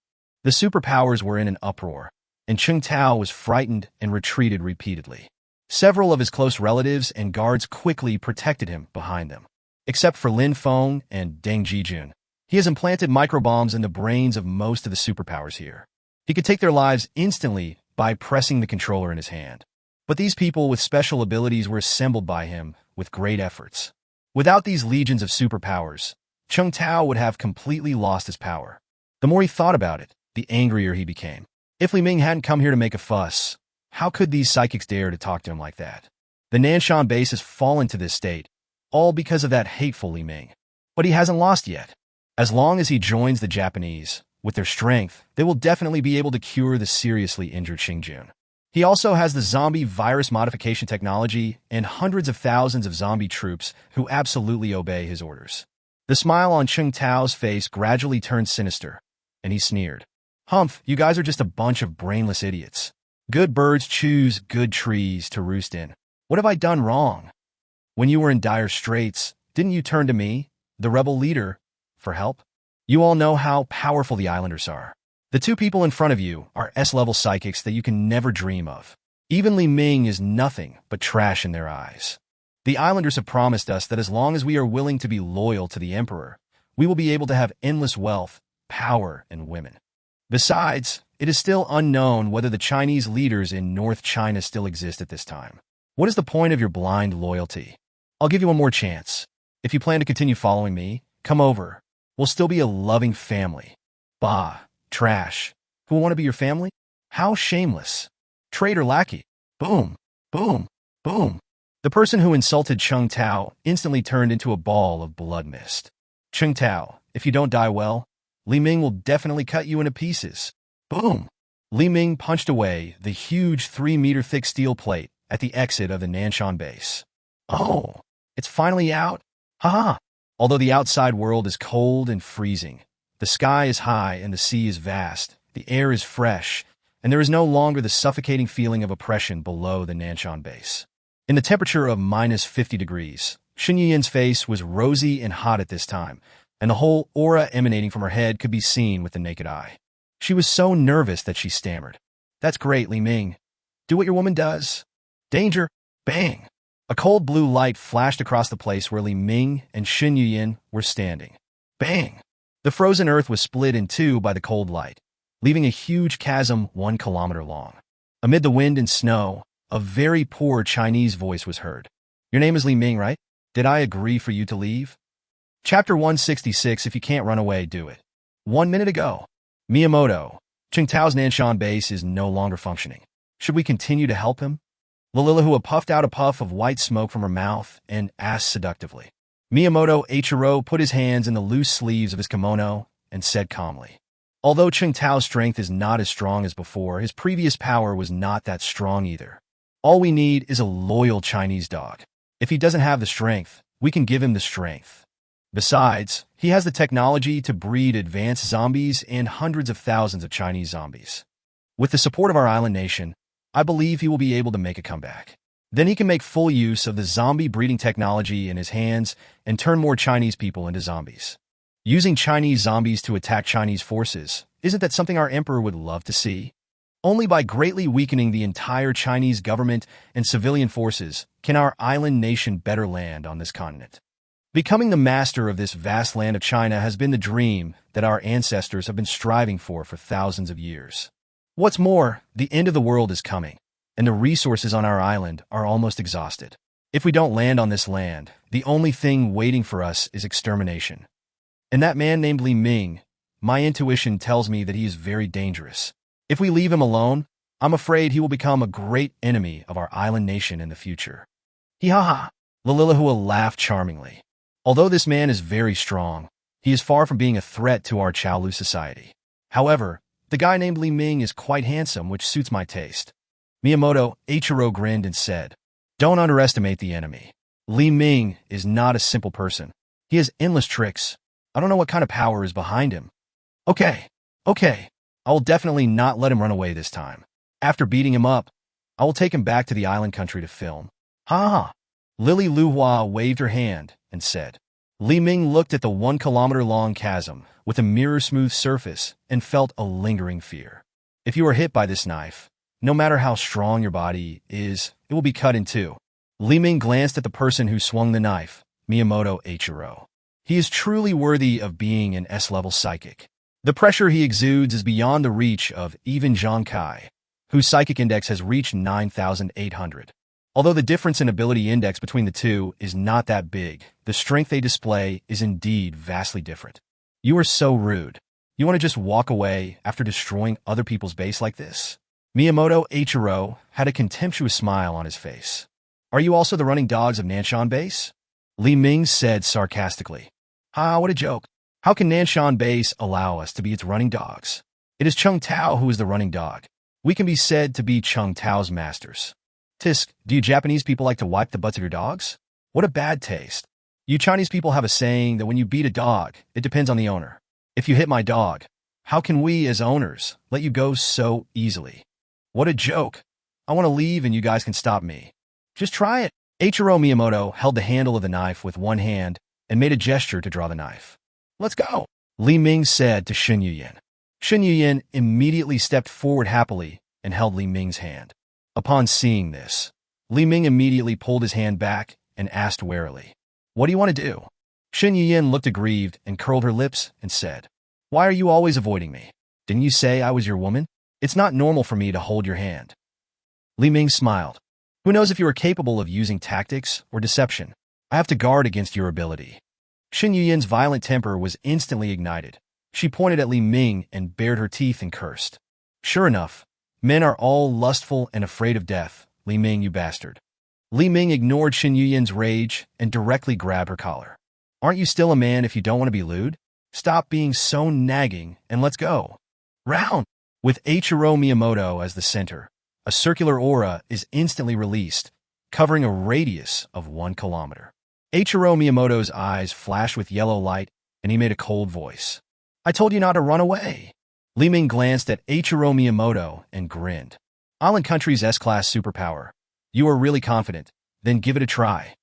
The superpowers were in an uproar, and Chung Tao was frightened and retreated repeatedly. Several of his close relatives and guards quickly protected him behind them. Except for Lin Feng and Deng Jijun, he has implanted microbombs in the brains of most of the superpowers here. He could take their lives instantly by pressing the controller in his hand. But these people with special abilities were assembled by him with great efforts. Without these legions of superpowers, Chung Tao would have completely lost his power. The more he thought about it, the angrier he became. If Li Ming hadn't come here to make a fuss, how could these psychics dare to talk to him like that? The Nanson base has fallen to this state, all because of that hateful Li Ming. But he hasn't lost yet. As long as he joins the Japanese, with their strength, they will definitely be able to cure the seriously injured Xingjun. He also has the zombie virus modification technology and hundreds of thousands of zombie troops who absolutely obey his orders. The smile on Chung Tao's face gradually turned sinister, and he sneered. Humph, you guys are just a bunch of brainless idiots. Good birds choose good trees to roost in. What have I done wrong? When you were in dire straits, didn't you turn to me, the rebel leader, for help? You all know how powerful the islanders are. The two people in front of you are S-level psychics that you can never dream of. Even Li Ming is nothing but trash in their eyes. The islanders have promised us that as long as we are willing to be loyal to the emperor, we will be able to have endless wealth, power, and women. Besides, it is still unknown whether the Chinese leaders in North China still exist at this time. What is the point of your blind loyalty? I'll give you one more chance. If you plan to continue following me, come over. We'll still be a loving family. Bah. Trash. Who will want to be your family? How shameless. Traitor lackey. Boom, boom, boom. The person who insulted Chung Tao instantly turned into a ball of blood mist. Chung Tao, if you don't die well, Li Ming will definitely cut you into pieces. Boom. Li Ming punched away the huge 3-meter thick steel plate at the exit of the Nanson base. Oh, it's finally out? Haha. Although the outside world is cold and freezing, the sky is high and the sea is vast, the air is fresh, and there is no longer the suffocating feeling of oppression below the Nanson base. In the temperature of minus 50 degrees, Xun Yin's face was rosy and hot at this time, and the whole aura emanating from her head could be seen with the naked eye. She was so nervous that she stammered. That's great, Li Ming. Do what your woman does. Danger! Bang! A cold blue light flashed across the place where Li Ming and Xun Yin were standing. Bang! The frozen earth was split in two by the cold light, leaving a huge chasm 1 kilometer long. Amid the wind and snow, a very poor Chinese voice was heard. Your name is Li Ming, right? Did I agree for you to leave? Chapter 166, if you can't run away, do it. 1 minute ago. Miyamoto, Chung Tao's Nanson base is no longer functioning. Should we continue to help him? Lilihua puffed out a puff of white smoke from her mouth and asked seductively. Miyamoto Eiichiro put his hands in the loose sleeves of his kimono and said calmly. Although Cheng Tao's strength is not as strong as before, his previous power was not that strong either. All we need is a loyal Chinese dog. If he doesn't have the strength, we can give him the strength. Besides, he has the technology to breed advanced zombies and hundreds of thousands of Chinese zombies. With the support of our island nation, I believe he will be able to make a comeback. Then he can make full use of the zombie breeding technology in his hands and turn more Chinese people into zombies. Using Chinese zombies to attack Chinese forces, isn't that something our emperor would love to see? Only by greatly weakening the entire Chinese government and civilian forces can our island nation better land on this continent. Becoming the master of this vast land of China has been the dream that our ancestors have been striving for thousands of years. What's more, the end of the world is coming, and the resources on our island are almost exhausted. If we don't land on this land, the only thing waiting for us is extermination. And that man named Li Ming, my intuition tells me that he is very dangerous. If we leave him alone, I'm afraid he will become a great enemy of our island nation in the future. Hee-ha-ha! Lalilahua laughed charmingly. Although this man is very strong, he is far from being a threat to our Chaolu society. However, the guy named Li Ming is quite handsome, which suits my taste. Miyamoto Eiichiro grinned and said, Don't underestimate the enemy. Li Ming is not a simple person. He has endless tricks. I don't know what kind of power is behind him. Okay. I will definitely not let him run away this time. After beating him up, I will take him back to the island country to film. Ha! Lily Luhua waved her hand and said. Li Ming looked at the 1 kilometer-long chasm with a mirror-smooth surface and felt a lingering fear. If you are hit by this knife, no matter how strong your body is, it will be cut in two. Li Ming glanced at the person who swung the knife, Miyamoto Eiichiro. He is truly worthy of being an S-level psychic. The pressure he exudes is beyond the reach of even Zhang Kai, whose psychic index has reached 9,800. Although the difference in ability index between the two is not that big, the strength they display is indeed vastly different. You are so rude. You want to just walk away after destroying other people's base like this? Miyamoto Eiichiro had a contemptuous smile on his face. Are you also the running dogs of Nanson base? Li Ming said sarcastically. What a joke. How can Nanson base allow us to be its running dogs? It is Cheng Tao who is the running dog. We can be said to be Cheng Tao's masters. Tisk, do you Japanese people like to wipe the butts of your dogs? What a bad taste. You Chinese people have a saying that when you beat a dog, it depends on the owner. If you hit my dog, how can we as owners let you go so easily? What a joke. I want to leave and you guys can stop me. Just try it. Eiichiro Miyamoto held the handle of the knife with one hand and made a gesture to draw the knife. Let's go, Li Ming said to Shen Yuyin. Shen Yuyin immediately stepped forward happily and held Li Ming's hand. Upon seeing this, Li Ming immediately pulled his hand back and asked warily, What do you want to do? Shen Yuyin looked aggrieved and curled her lips and said, Why are you always avoiding me? Didn't you say I was your woman? It's not normal for me to hold your hand. Li Ming smiled. Who knows if you are capable of using tactics or deception? I have to guard against your ability. Shen Yuyin's violent temper was instantly ignited. She pointed at Li Ming and bared her teeth and cursed. Sure enough, men are all lustful and afraid of death, Li Ming, you bastard. Li Ming ignored Shen Yuyin's rage and directly grabbed her collar. Aren't you still a man if you don't want to be lewd? Stop being so nagging and let's go. Round! With Eiichiro Miyamoto as the center, a circular aura is instantly released, covering a radius of 1 kilometer. Eiichiro Miyamoto's eyes flashed with yellow light, and he made a cold voice. I told you not to run away. Li Ming glanced at Eiichiro Miyamoto and grinned. Island Country's S-Class superpower. You are really confident. Then give it a try.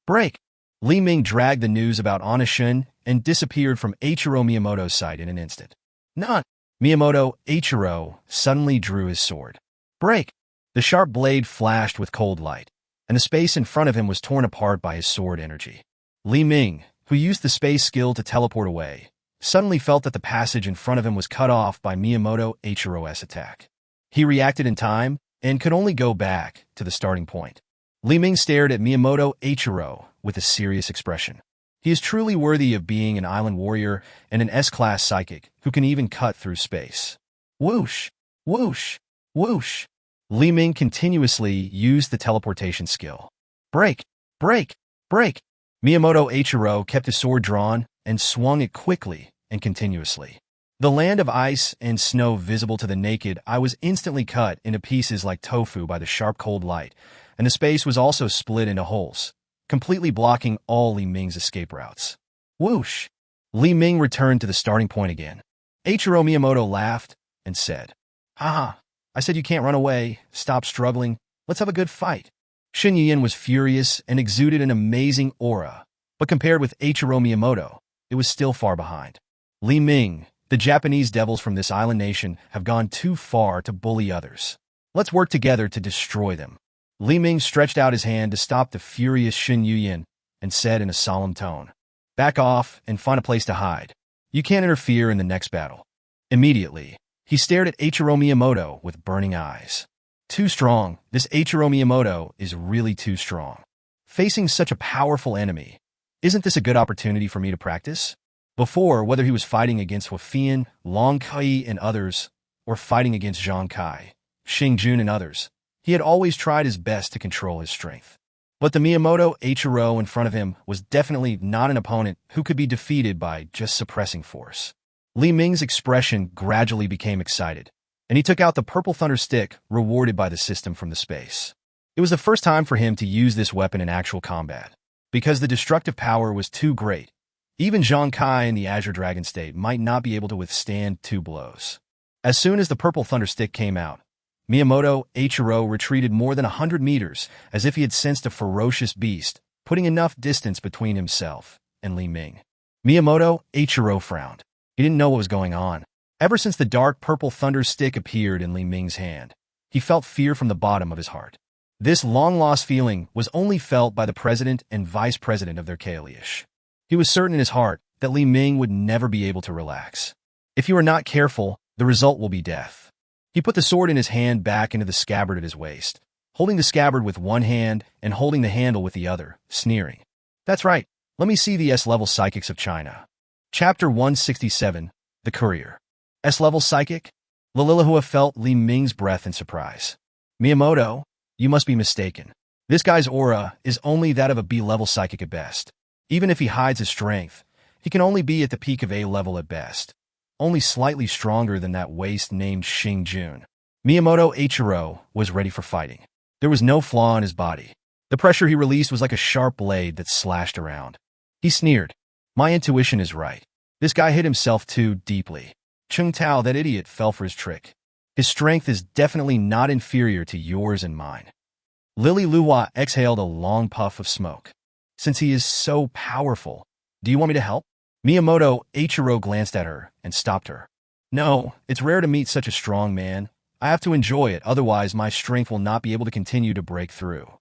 Break! Li Ming dragged the news about Onishun and disappeared from Eiichiro Miyamoto's sight in an instant. None! Miyamoto Eiichiro suddenly drew his sword. Break! The sharp blade flashed with cold light, and the space in front of him was torn apart by his sword energy. Li Ming, who used the space skill to teleport away, suddenly felt that the passage in front of him was cut off by Miyamoto Eiichiro's attack. He reacted in time and could only go back to the starting point. Li Ming stared at Miyamoto Eiichiro with a serious expression. He is truly worthy of being an island warrior and an S-Class psychic who can even cut through space. Whoosh! Whoosh! Whoosh! Li Ming continuously used the teleportation skill. Break! Break! Break! Miyamoto Eiichiro kept his sword drawn and swung it quickly and continuously. The land of ice and snow visible to the naked eye was instantly cut into pieces like tofu by the sharp cold light, and the space was also split into holes, completely blocking all Li Ming's escape routes. Whoosh! Li Ming returned to the starting point again. Eiichiro Miyamoto laughed and said, "Haha, I said you can't run away. Stop struggling. Let's have a good fight." Shin Yuyin was furious and exuded an amazing aura, but compared with Eiichiro Miyamoto, it was still far behind. Li Ming, the Japanese devils from this island nation, have gone too far to bully others. Let's work together to destroy them. Li Ming stretched out his hand to stop the furious Shin Yuyin and said in a solemn tone, "Back off and find a place to hide. You can't interfere in the next battle." Immediately, he stared at Eiichiro Miyamoto with burning eyes. Too strong. This Eiichiro Miyamoto is really too strong. Facing such a powerful enemy, isn't this a good opportunity for me to practice? Before, whether he was fighting against Huafian, Long Kai and others, or fighting against Zhang Kai, Xing Jun and others, he had always tried his best to control his strength. But the Miyamoto Eiichiro in front of him was definitely not an opponent who could be defeated by just suppressing force. Li Ming's expression gradually became excited, and he took out the purple thunder stick rewarded by the system from the space. It was the first time for him to use this weapon in actual combat. Because the destructive power was too great, even Zhang Kai in the Azure Dragon state might not be able to withstand 2 blows. As soon as the purple thunder stick came out, Miyamoto Eiichiro retreated more than 100 meters as if he had sensed a ferocious beast, putting enough distance between himself and Li Ming. Miyamoto Eiichiro frowned. He didn't know what was going on. Ever since the dark purple thunder stick appeared in Li Ming's hand, he felt fear from the bottom of his heart. This long-lost feeling was only felt by the president and vice president of their Kailish. He was certain in his heart that Li Ming would never be able to relax. If you are not careful, the result will be death. He put the sword in his hand back into the scabbard at his waist, holding the scabbard with one hand and holding the handle with the other, sneering. "That's right. Let me see the S-level psychics of China." Chapter 167, The Courier. S-level psychic? Lilihua felt Li Ming's breath in surprise. "Miyamoto, you must be mistaken. This guy's aura is only that of a B-level psychic at best. Even if he hides his strength, he can only be at the peak of A-level at best. Only slightly stronger than that waste named Xing Jun." Miyamoto Eiichiro was ready for fighting. There was no flaw in his body. The pressure he released was like a sharp blade that slashed around. He sneered. "My intuition is right. This guy hit himself too deeply. Chung Tao, that idiot, fell for his trick. His strength is definitely not inferior to yours and mine." Lily Luhua exhaled a long puff of smoke. "Since he is so powerful, do you want me to help?" Miyamoto Eiichiro glanced at her and stopped her. "No, it's rare to meet such a strong man. I have to enjoy it, otherwise my strength will not be able to continue to break through.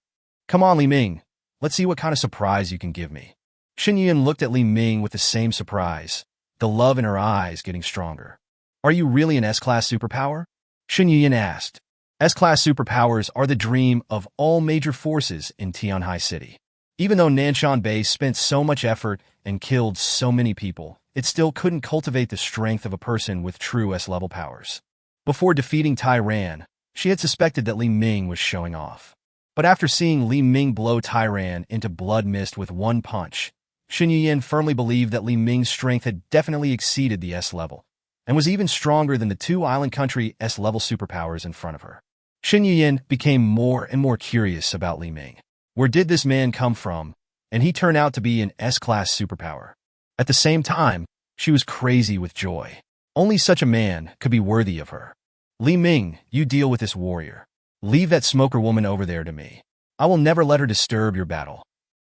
Come on, Li Ming. Let's see what kind of surprise you can give me." Shin Yuyin looked at Li Ming with the same surprise, the love in her eyes getting stronger. "Are you really an S-class superpower?" Shin Yuyin asked. S-class superpowers are the dream of all major forces in Tianhai City. Even though Nanson Base spent so much effort and killed so many people, it still couldn't cultivate the strength of a person with true S-level powers. Before defeating Tai Ran, she had suspected that Li Ming was showing off. But after seeing Li Ming blow Tai Ran into blood mist with one punch, Shin Yuyin firmly believed that Li Ming's strength had definitely exceeded the S-level, and was even stronger than the 2 island country S-level superpowers in front of her. Shin Yuyin became more and more curious about Li Ming. Where did this man come from? And he turned out to be an S-class superpower. At the same time, she was crazy with joy. Only such a man could be worthy of her. "Li Ming, you deal with this warrior. Leave that smoker woman over there to me. I will never let her disturb your battle."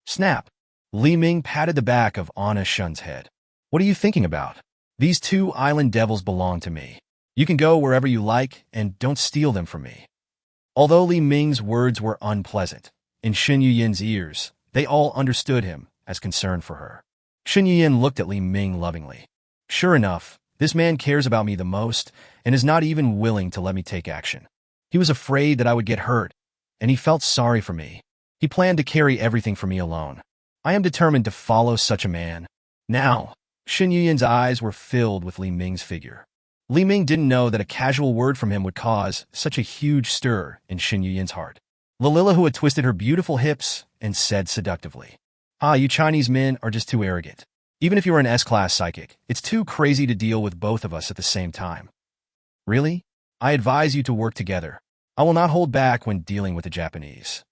Snap! Li Ming patted the back of Anna Shun's head. "What are you thinking about? These 2 island devils belong to me. You can go wherever you like, and don't steal them from me." Although Li Ming's words were unpleasant, in Shin Yuyin's ears, they all understood him as concern for her. Shin Yuyin looked at Li Ming lovingly. Sure enough, this man cares about me the most and is not even willing to let me take action. He was afraid that I would get hurt, and he felt sorry for me. He planned to carry everything for me alone. I am determined to follow such a man. Now, Shin Yuyin's eyes were filled with Li Ming's figure. Li Ming didn't know that a casual word from him would cause such a huge stir in Shin Yuyin's heart. Lilihua twisted her beautiful hips and said seductively, Ah, you Chinese men are just too arrogant. Even if you were an S-class psychic, it's too crazy to deal with both of us at the same time. Really? I advise you to work together. I will not hold back when dealing with the Japanese.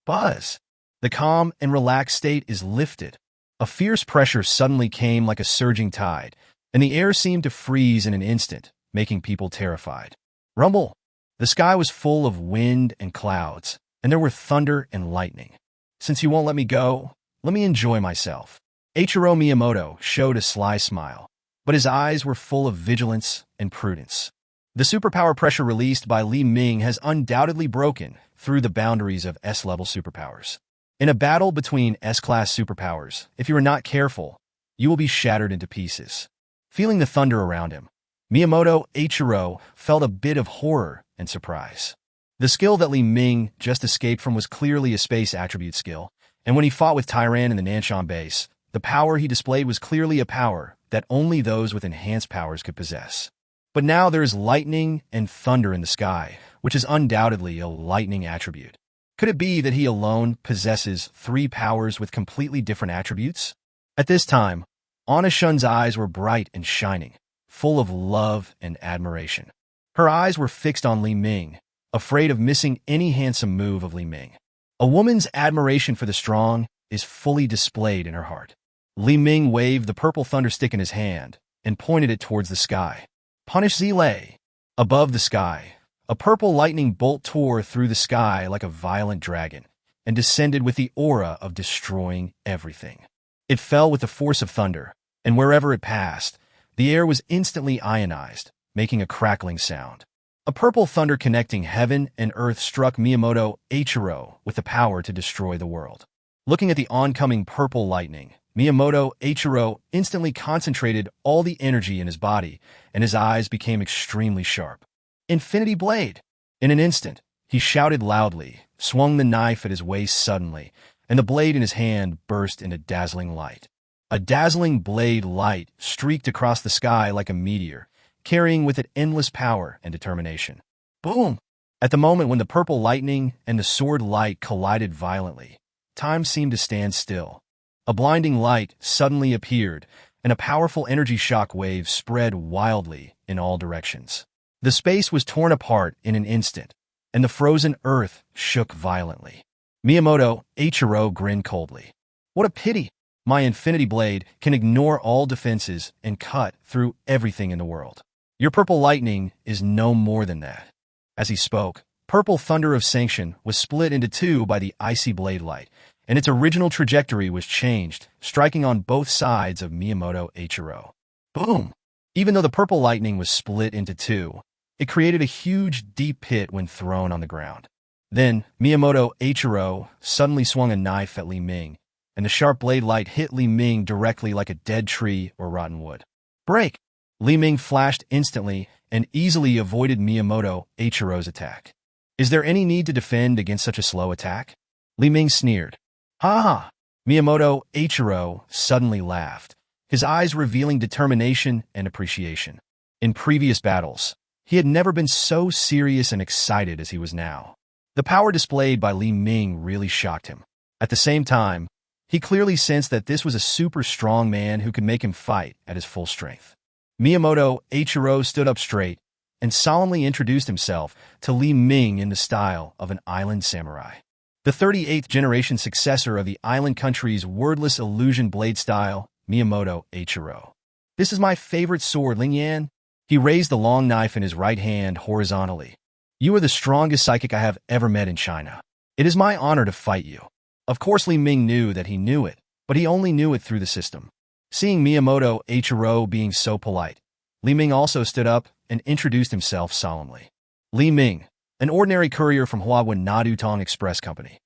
Buzz. The calm and relaxed state is lifted. A fierce pressure suddenly came like a surging tide, and the air seemed to freeze in an instant, making people terrified. Rumble. The sky was full of wind and clouds, and there were thunder and lightning. Since you won't let me go, let me enjoy myself. Eiichiro Miyamoto showed a sly smile, but his eyes were full of vigilance and prudence. The superpower pressure released by Li Ming has undoubtedly broken through the boundaries of S-level superpowers. In a battle between S-class superpowers, if you are not careful, you will be shattered into pieces. Feeling the thunder around him, Miyamoto Eiichiro felt a bit of horror and surprise. The skill that Li Ming just escaped from was clearly a space attribute skill, and when he fought with Tyran in the Nanson base, the power he displayed was clearly a power that only those with enhanced powers could possess. But now there is lightning and thunder in the sky, which is undoubtedly a lightning attribute. Could it be that he alone possesses three powers with completely different attributes? At this time, Anna Shun's eyes were bright and shining, full of love and admiration. Her eyes were fixed on Li Ming, afraid of missing any handsome move of Li Ming. A woman's admiration for the strong is fully displayed in her heart. Li Ming waved the purple thunder stick in his hand and pointed it towards the sky. Punish Zile. Above the sky, a purple lightning bolt tore through the sky like a violent dragon and descended with the aura of destroying everything. It fell with the force of thunder, and wherever it passed, the air was instantly ionized, making a crackling sound. A purple thunder connecting heaven and earth struck Miyamoto Eiichiro with the power to destroy the world. Looking at the oncoming purple lightning, Miyamoto Eiichiro instantly concentrated all the energy in his body, and his eyes became extremely sharp. Infinity Blade! In an instant, he shouted loudly, swung the knife at his waist suddenly, and the blade in his hand burst into dazzling light. A dazzling blade light streaked across the sky like a meteor, carrying with it endless power and determination. Boom! At the moment when the purple lightning and the sword light collided violently, time seemed to stand still. A blinding light suddenly appeared, and a powerful energy shock wave spread wildly in all directions. The space was torn apart in an instant, and the frozen earth shook violently. Miyamoto Eiichiro grinned coldly. What a pity! My infinity blade can ignore all defenses and cut through everything in the world. Your purple lightning is no more than that. As he spoke, purple thunder of sanction was split into two by the icy blade light, and its original trajectory was changed, striking on both sides of Miyamoto Eiichiro. Boom! Even though the purple lightning was split into two, it created a huge, deep pit when thrown on the ground. Then, Miyamoto Eiichiro suddenly swung a knife at Li Ming, and the sharp blade light hit Li Ming directly like a dead tree or rotten wood. Break! Li Ming flashed instantly and easily avoided Miyamoto Eiichiro's attack. Is there any need to defend against such a slow attack? Li Ming sneered. Ha ha! Miyamoto Eiichiro suddenly laughed, his eyes revealing determination and appreciation. In previous battles, he had never been so serious and excited as he was now. The power displayed by Li Ming really shocked him. At the same time, he clearly sensed that this was a super strong man who could make him fight at his full strength. Miyamoto Eiichiro stood up straight and solemnly introduced himself to Li Ming in the style of an island samurai. The 38th generation successor of the island country's wordless illusion blade style, Miyamoto Eiichiro. This is my favorite sword, Ling Yan. He raised the long knife in his right hand horizontally. You are the strongest psychic I have ever met in China. It is my honor to fight you. Of course, Li Ming knew that he knew it, but he only knew it through the system. Seeing Miyamoto Eiichiro being so polite, Li Ming also stood up and introduced himself solemnly. Li Ming, an ordinary courier from Huawei Nadutong Express Company.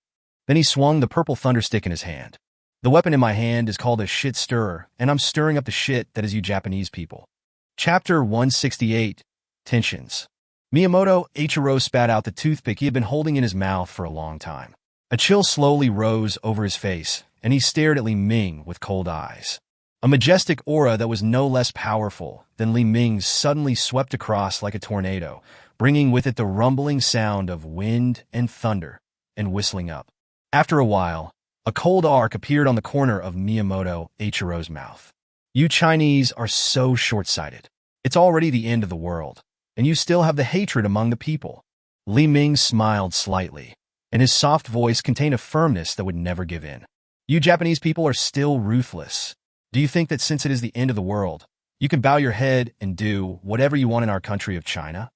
Then he swung the purple thunder stick in his hand. The weapon in my hand is called a shit stirrer, and I'm stirring up the shit that is you Japanese people. Chapter 168, Tensions. Miyamoto Eiichiro spat out the toothpick he had been holding in his mouth for a long time. A chill slowly rose over his face, and he stared at Li Ming with cold eyes. A majestic aura that was no less powerful than Li Ming's suddenly swept across like a tornado, bringing with it the rumbling sound of wind and thunder and whistling up. After a while, A cold arc appeared on the corner of Miyamoto Eiichiro's mouth. You Chinese are so short-sighted. It's already the end of the world, and you still have the hatred among the people. Li Ming smiled slightly, and his soft voice contained a firmness that would never give in. You Japanese people are still ruthless. Do you think that since it is the end of the world, you can bow your head and do whatever you want in our country of China?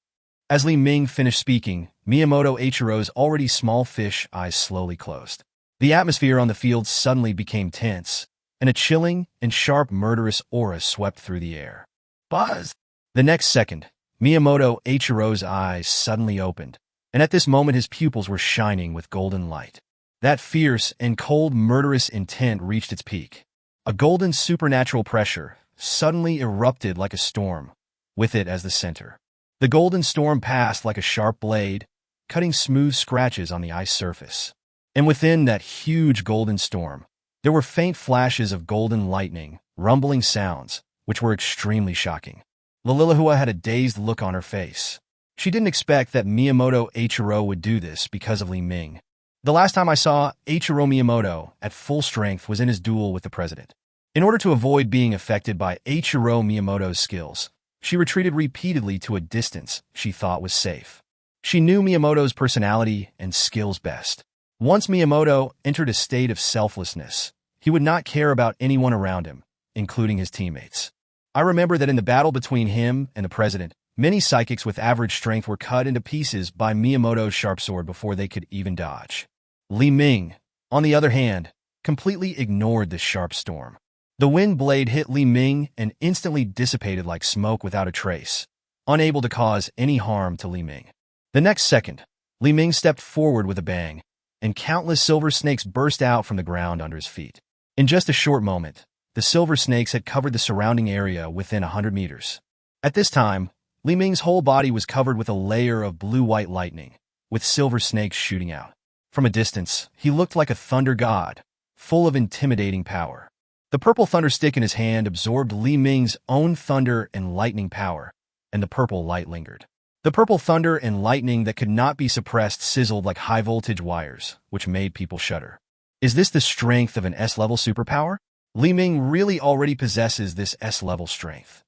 As Li Ming finished speaking, Miyamoto Eiichiro's already small fish eyes slowly closed. The atmosphere on the field suddenly became tense, and a chilling and sharp murderous aura swept through the air. Buzz! The next second, Miyamoto Eiichiro's eyes suddenly opened, and at this moment his pupils were shining with golden light. That fierce and cold murderous intent reached its peak. A golden supernatural pressure suddenly erupted like a storm, with it as the center. The golden storm passed like a sharp blade, cutting smooth scratches on the ice surface. And within that huge golden storm, there were faint flashes of golden lightning, rumbling sounds, which were extremely shocking. Lilihua had a dazed look on her face. She didn't expect that Miyamoto Eiichiro would do this because of Li Ming. The last time I saw Eiichiro Miyamoto at full strength was in his duel with the president. In order to avoid being affected by Eiichiro Miyamoto's skills, she retreated repeatedly to a distance she thought was safe. She knew Miyamoto's personality and skills best. Once Miyamoto entered a state of selflessness, he would not care about anyone around him, including his teammates. I remember that in the battle between him and the president, many psychics with average strength were cut into pieces by Miyamoto's sharp sword before they could even dodge. Li Ming, on the other hand, completely ignored this sharp storm. The wind blade hit Li Ming and instantly dissipated like smoke without a trace, unable to cause any harm to Li Ming. The next second, Li Ming stepped forward with a bang, and countless silver snakes burst out from the ground under his feet. In just a short moment, the silver snakes had covered the surrounding area within 100 meters. At this time, Li Ming's whole body was covered with a layer of blue-white lightning, with silver snakes shooting out. From a distance, he looked like a thunder god, full of intimidating power. The purple thunder stick in his hand absorbed Li Ming's own thunder and lightning power, and the purple light lingered. The purple thunder and lightning that could not be suppressed sizzled like high-voltage wires, which made people shudder. Is this the strength of an S-level superpower? Li Ming really already possesses this S-level strength.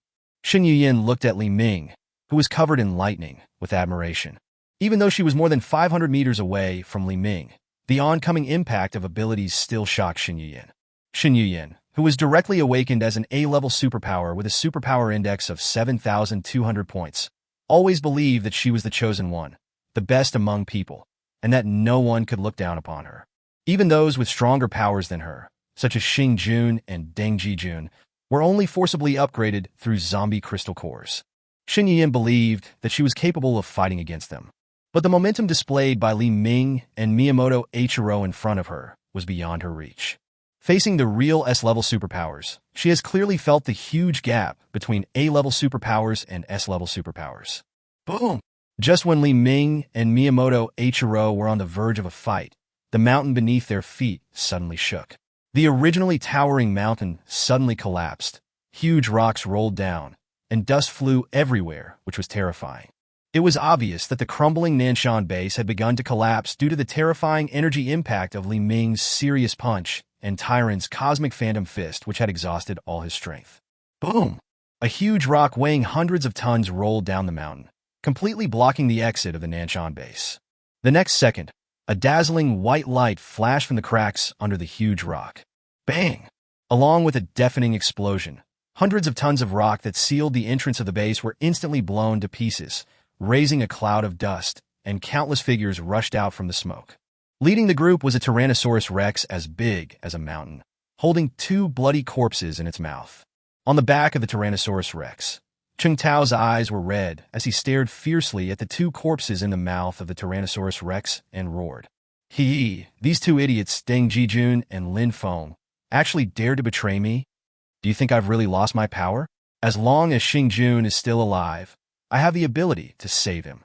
Xin Yuyin looked at Li Ming, who was covered in lightning, with admiration. Even though she was more than 500 meters away from Li Ming, the oncoming impact of abilities still shocked Xin Yuyin. Xin Yuyin, who was directly awakened as an A-level superpower with a superpower index of 7,200 points, always believed that she was the chosen one, the best among people, and that no one could look down upon her. Even those with stronger powers than her, such as Xing Jun and Deng Jijun, were only forcibly upgraded through zombie crystal cores. Xin Yuyin believed that she was capable of fighting against them. But the momentum displayed by Li Ming and Miyamoto Eiichiro in front of her was beyond her reach. Facing the real S-level superpowers, she has clearly felt the huge gap between A-level superpowers and S-level superpowers. Boom! Just when Li Ming and Miyamoto Eiichiro were on the verge of a fight, the mountain beneath their feet suddenly shook. The originally towering mountain suddenly collapsed, huge rocks rolled down, and dust flew everywhere, which was terrifying. It was obvious that the crumbling Nanson base had begun to collapse due to the terrifying energy impact of Li Ming's serious punch and Tyrant's cosmic phantom fist, which had exhausted all his strength. Boom! A huge rock weighing hundreds of tons rolled down the mountain, completely blocking the exit of the Nanson base. The next second, a dazzling white light flashed from the cracks under the huge rock. Bang! Along with a deafening explosion, hundreds of tons of rock that sealed the entrance of the base were instantly blown to pieces, raising a cloud of dust, and countless figures rushed out from the smoke. Leading the group was a Tyrannosaurus Rex as big as a mountain, holding 2 bloody corpses in its mouth. On the back of the Tyrannosaurus Rex, Cheng Tao's eyes were red as he stared fiercely at the 2 corpses in the mouth of the Tyrannosaurus Rex and roared. These 2 idiots, Deng Jijun and Lin Feng, actually dared to betray me? Do you think I've really lost my power? As long as Xing Jun is still alive, I have the ability to save him.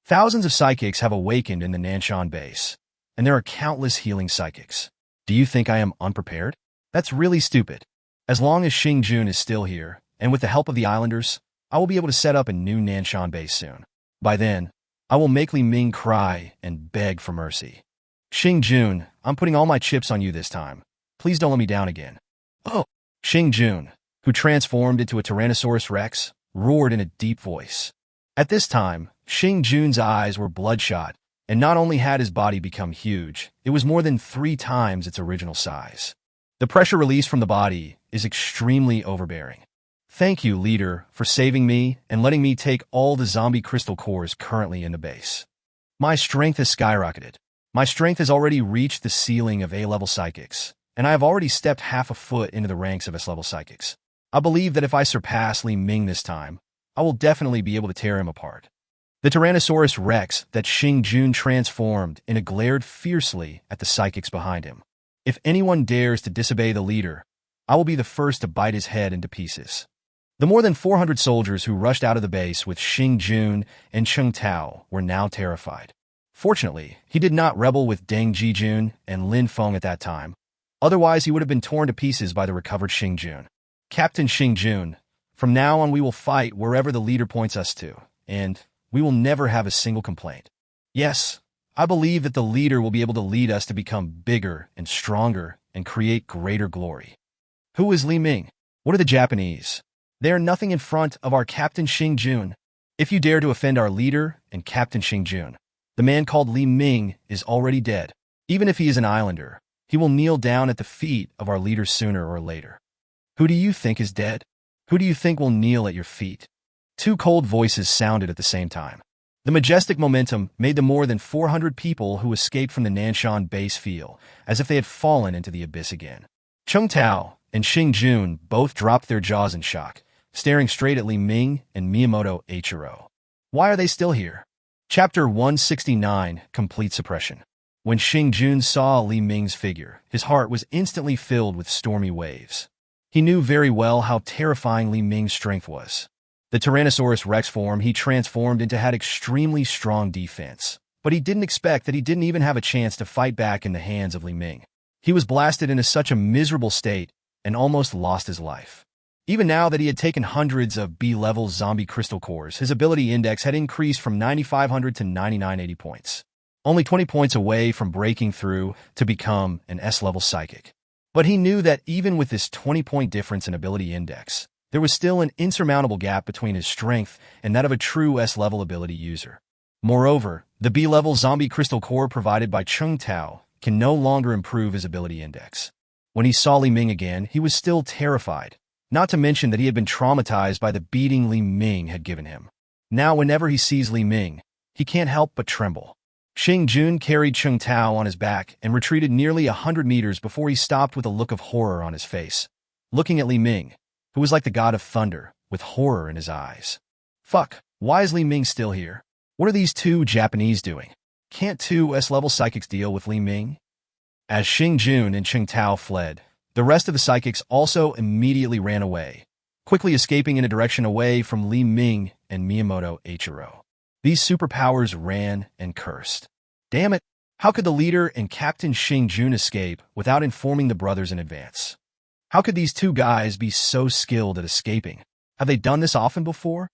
Thousands of psychics have awakened in the Nanson base, and there are countless healing psychics. Do you think I am unprepared? That's really stupid. As long as Xing Jun is still here, and with the help of the Islanders, I will be able to set up a new Nanson base soon. By then, I will make Li Ming cry and beg for mercy. Xing Jun, I'm putting all my chips on you this time. Please don't let me down again. Oh! Xing Jun, who transformed into a Tyrannosaurus Rex, roared in a deep voice. At this time, Xing Jun's eyes were bloodshot, and not only had his body become huge, it was more than 3 times its original size. The pressure released from the body is extremely overbearing. Thank you, leader, for saving me and letting me take all the zombie crystal cores currently in the base. My strength has skyrocketed. My strength has already reached the ceiling of A-level psychics, and I have already stepped half a foot into the ranks of S-level psychics. I believe that if I surpass Li Ming this time, I will definitely be able to tear him apart. The Tyrannosaurus Rex that Xing Jun transformed in glared fiercely at the psychics behind him. If anyone dares to disobey the leader, I will be the first to bite his head into pieces. The more than 400 soldiers who rushed out of the base with Xing Jun and Cheng Tao were now terrified. Fortunately, he did not rebel with Deng Jijun and Lin Feng at that time. Otherwise, he would have been torn to pieces by the recovered Xing Jun. Captain Xing Jun, from now on we will fight wherever the leader points us to, and we will never have a single complaint. Yes, I believe that the leader will be able to lead us to become bigger and stronger and create greater glory. Who is Li Ming? What are the Japanese? They are nothing in front of our Captain Xing Jun. If you dare to offend our leader and Captain Xing Jun, the man called Li Ming is already dead. Even if he is an islander, he will kneel down at the feet of our leader sooner or later. Who do you think is dead? Who do you think will kneel at your feet? 2 cold voices sounded at the same time. The majestic momentum made the more than 400 people who escaped from the Nanson base feel as if they had fallen into the abyss again. Cheng Tao and Xing Jun both dropped their jaws in shock, staring straight at Li Ming and Miyamoto Eiichiro. Why are they still here? Chapter 169, Complete Suppression. When Xing Jun saw Li Ming's figure, his heart was instantly filled with stormy waves. He knew very well how terrifying Li Ming's strength was. The Tyrannosaurus Rex form he transformed into had extremely strong defense, but he didn't expect that he didn't even have a chance to fight back in the hands of Li Ming. He was blasted into such a miserable state and almost lost his life. Even now that he had taken hundreds of B-level zombie crystal cores, his ability index had increased from 9,500 to 9,980 points. Only 20 points away from breaking through to become an S-level psychic. But he knew that even with this 20-point difference in ability index, there was still an insurmountable gap between his strength and that of a true S-level ability user. Moreover, the B-level zombie crystal core provided by Cheng Tao can no longer improve his ability index. When he saw Li Ming again, he was still terrified, not to mention that he had been traumatized by the beating Li Ming had given him. Now whenever he sees Li Ming, he can't help but tremble. Xing Jun carried Cheng Tao on his back and retreated nearly 100 meters before he stopped with a look of horror on his face, looking at Li Ming, who was like the god of thunder, with horror in his eyes. Fuck, why is Li Ming still here? What are these 2 Japanese doing? Can't 2 S-level psychics deal with Li Ming? As Xing Jun and Cheng Tao fled, the rest of the psychics also immediately ran away, quickly escaping in a direction away from Li Ming and Miyamoto Eiichiro. These superpowers ran and cursed. Damn it, how could the leader and Captain Xing Jun escape without informing the brothers in advance? How could these 2 guys be so skilled at escaping? Have they done this often before?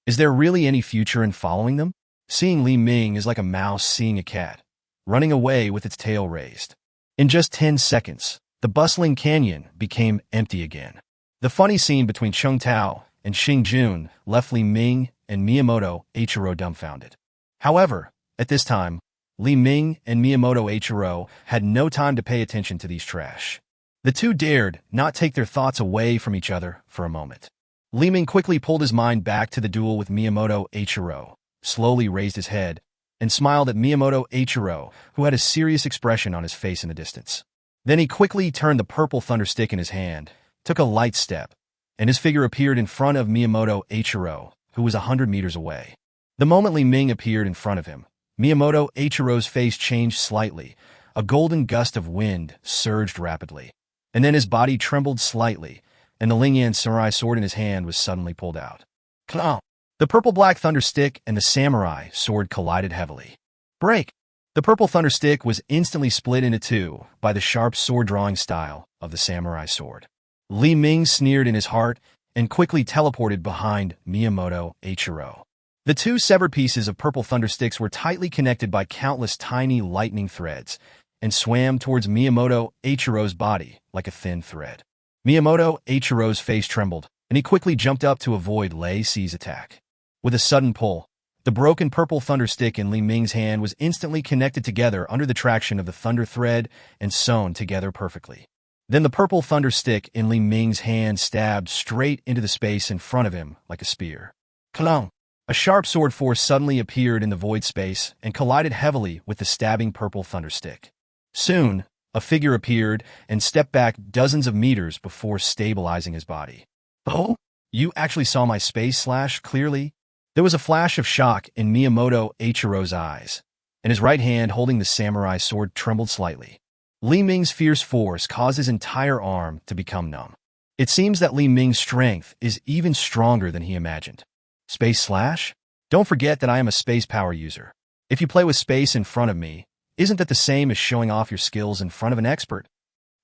Is there really any future in following them? Seeing Li Ming is like a mouse seeing a cat, running away with its tail raised. In just 10 seconds, the bustling canyon became empty again. The funny scene between Cheng Tao and Xing Jun left Li Ming and Miyamoto Eiichiro dumbfounded. However, at this time, Li Ming and Miyamoto Eiichiro had no time to pay attention to these trash. The 2 dared not take their thoughts away from each other for a moment. Li Ming quickly pulled his mind back to the duel with Miyamoto Eiichiro, slowly raised his head, and smiled at Miyamoto Eiichiro, who had a serious expression on his face in the distance. Then he quickly turned the purple thunder stick in his hand, took a light step, and his figure appeared in front of Miyamoto Eiichiro, who was 100 meters away. The moment Li Ming appeared in front of him, Miyamoto Eiichiro's face changed slightly, a golden gust of wind surged rapidly, and then his body trembled slightly, and the Lingyan samurai sword in his hand was suddenly pulled out. Clown! The purple-black thunder stick and the samurai sword collided heavily. Break! The purple thunder stick was instantly split into 2 by the sharp sword-drawing style of the samurai sword. Li Ming sneered in his heart and quickly teleported behind Miyamoto Eiichiro. The two severed pieces of purple thundersticks were tightly connected by countless tiny lightning threads and swam towards Miyamoto Eiichiro's body like a thin thread. Miyamoto Eiichiro's face trembled, and he quickly jumped up to avoid Lei Ci's attack. With a sudden pull, the broken purple thunderstick in Li Ming's hand was instantly connected together under the traction of the thunder thread and sewn together perfectly. Then the purple thunderstick in Li Ming's hand stabbed straight into the space in front of him like a spear. Clang! A sharp sword force suddenly appeared in the void space and collided heavily with the stabbing purple thunderstick. Soon, a figure appeared and stepped back dozens of meters before stabilizing his body. Oh? You actually saw my space slash clearly? There was a flash of shock in Miyamoto Eiichiro's eyes, and his right hand holding the samurai sword trembled slightly. Li Ming's fierce force caused his entire arm to become numb. It seems that Li Ming's strength is even stronger than he imagined. Space slash? Don't forget that I am a space power user. If you play with space in front of me, isn't that the same as showing off your skills in front of an expert?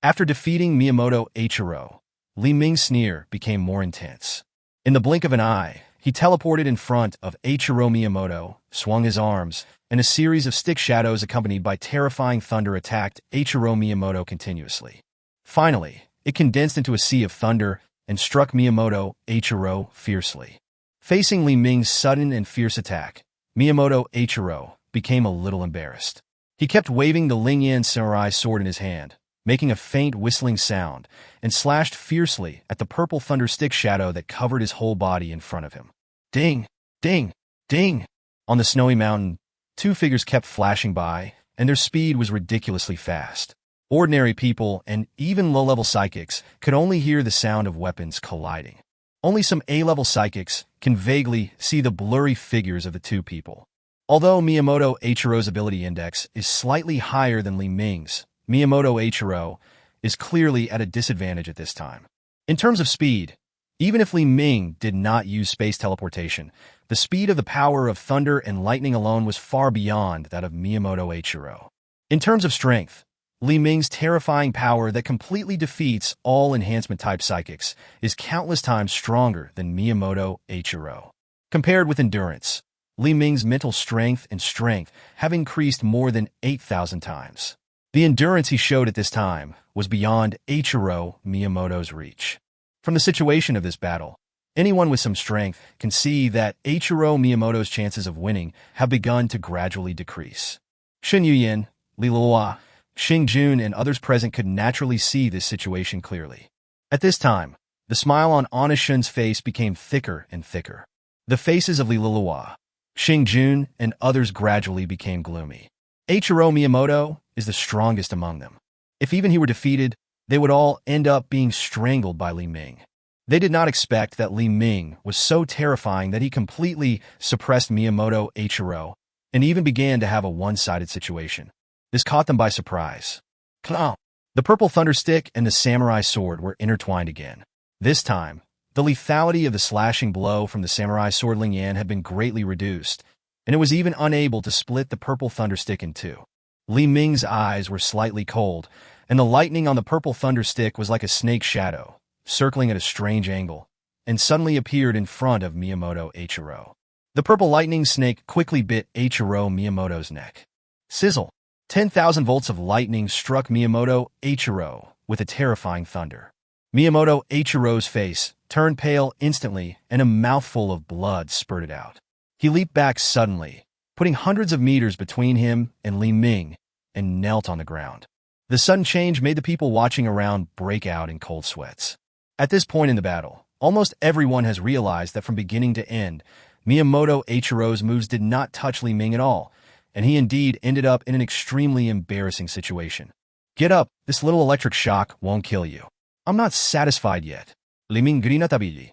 After defeating Miyamoto Eiichiro, Li Ming's sneer became more intense. In the blink of an eye, he teleported in front of Eiichiro Miyamoto, swung his arms, and a series of stick shadows accompanied by terrifying thunder attacked Eiichiro Miyamoto continuously. Finally, it condensed into a sea of thunder and struck Miyamoto Eiichiro fiercely. Facing Li Ming's sudden and fierce attack, Miyamoto Eiichiro became a little embarrassed. He kept waving the Lingyan samurai sword in his hand, making a faint whistling sound, and slashed fiercely at the purple thunder stick shadow that covered his whole body in front of him. Ding! Ding! Ding! On the snowy mountain, two figures kept flashing by, and their speed was ridiculously fast. Ordinary people and even low-level psychics could only hear the sound of weapons colliding. Only some A-level psychics can vaguely see the blurry figures of the two people. Although Miyamoto Eiichiro's ability index is slightly higher than Li Ming's, Miyamoto Eiichiro is clearly at a disadvantage at this time. In terms of speed, even if Li Ming did not use space teleportation, the speed of the power of thunder and lightning alone was far beyond that of Miyamoto Eiichiro. In terms of strength, Li Ming's terrifying power that completely defeats all enhancement-type psychics is countless times stronger than Miyamoto Eiichiro. Compared with endurance, Li Ming's mental strength and strength have increased more than 8,000 times. The endurance he showed at this time was beyond Eiichiro Miyamoto's reach. From the situation of this battle, anyone with some strength can see that Eiichiro Miyamoto's chances of winning have begun to gradually decrease. Shen Yuyan, Li Luo, Xing Jun, and others present could naturally see this situation clearly. At this time, the smile on Honest Shun's face became thicker and thicker. The faces of Li Luo, Xing Jun, and others gradually became gloomy. Eiichiro Miyamoto is the strongest among them. If even he were defeated, they would all end up being strangled by Li Ming. They did not expect that Li Ming was so terrifying that he completely suppressed Miyamoto Eiichiro and even began to have a one-sided situation. This caught them by surprise. Clown! The purple thunderstick and the samurai sword were intertwined again. This time, the lethality of the slashing blow from the samurai sword Lingyan had been greatly reduced, and it was even unable to split the purple thunderstick in two. Li Ming's eyes were slightly cold, and the lightning on the purple thunderstick was like a snake shadow, circling at a strange angle, and suddenly appeared in front of Miyamoto Eiichiro. The purple lightning snake quickly bit Eiichiro Miyamoto's neck. Sizzle! 10,000 volts of lightning struck Miyamoto Eiichiro with a terrifying thunder. Miyamoto Eiichiro's face turned pale instantly, and a mouthful of blood spurted out. He leaped back suddenly, putting hundreds of meters between him and Li Ming, and knelt on the ground. The sudden change made the people watching around break out in cold sweats. At this point in the battle, almost everyone has realized that from beginning to end, Miyamoto Eiichiro's moves did not touch Li Ming at all, and he indeed ended up in an extremely embarrassing situation. Get up, this little electric shock won't kill you. I'm not satisfied yet. Li Ming grinatabili.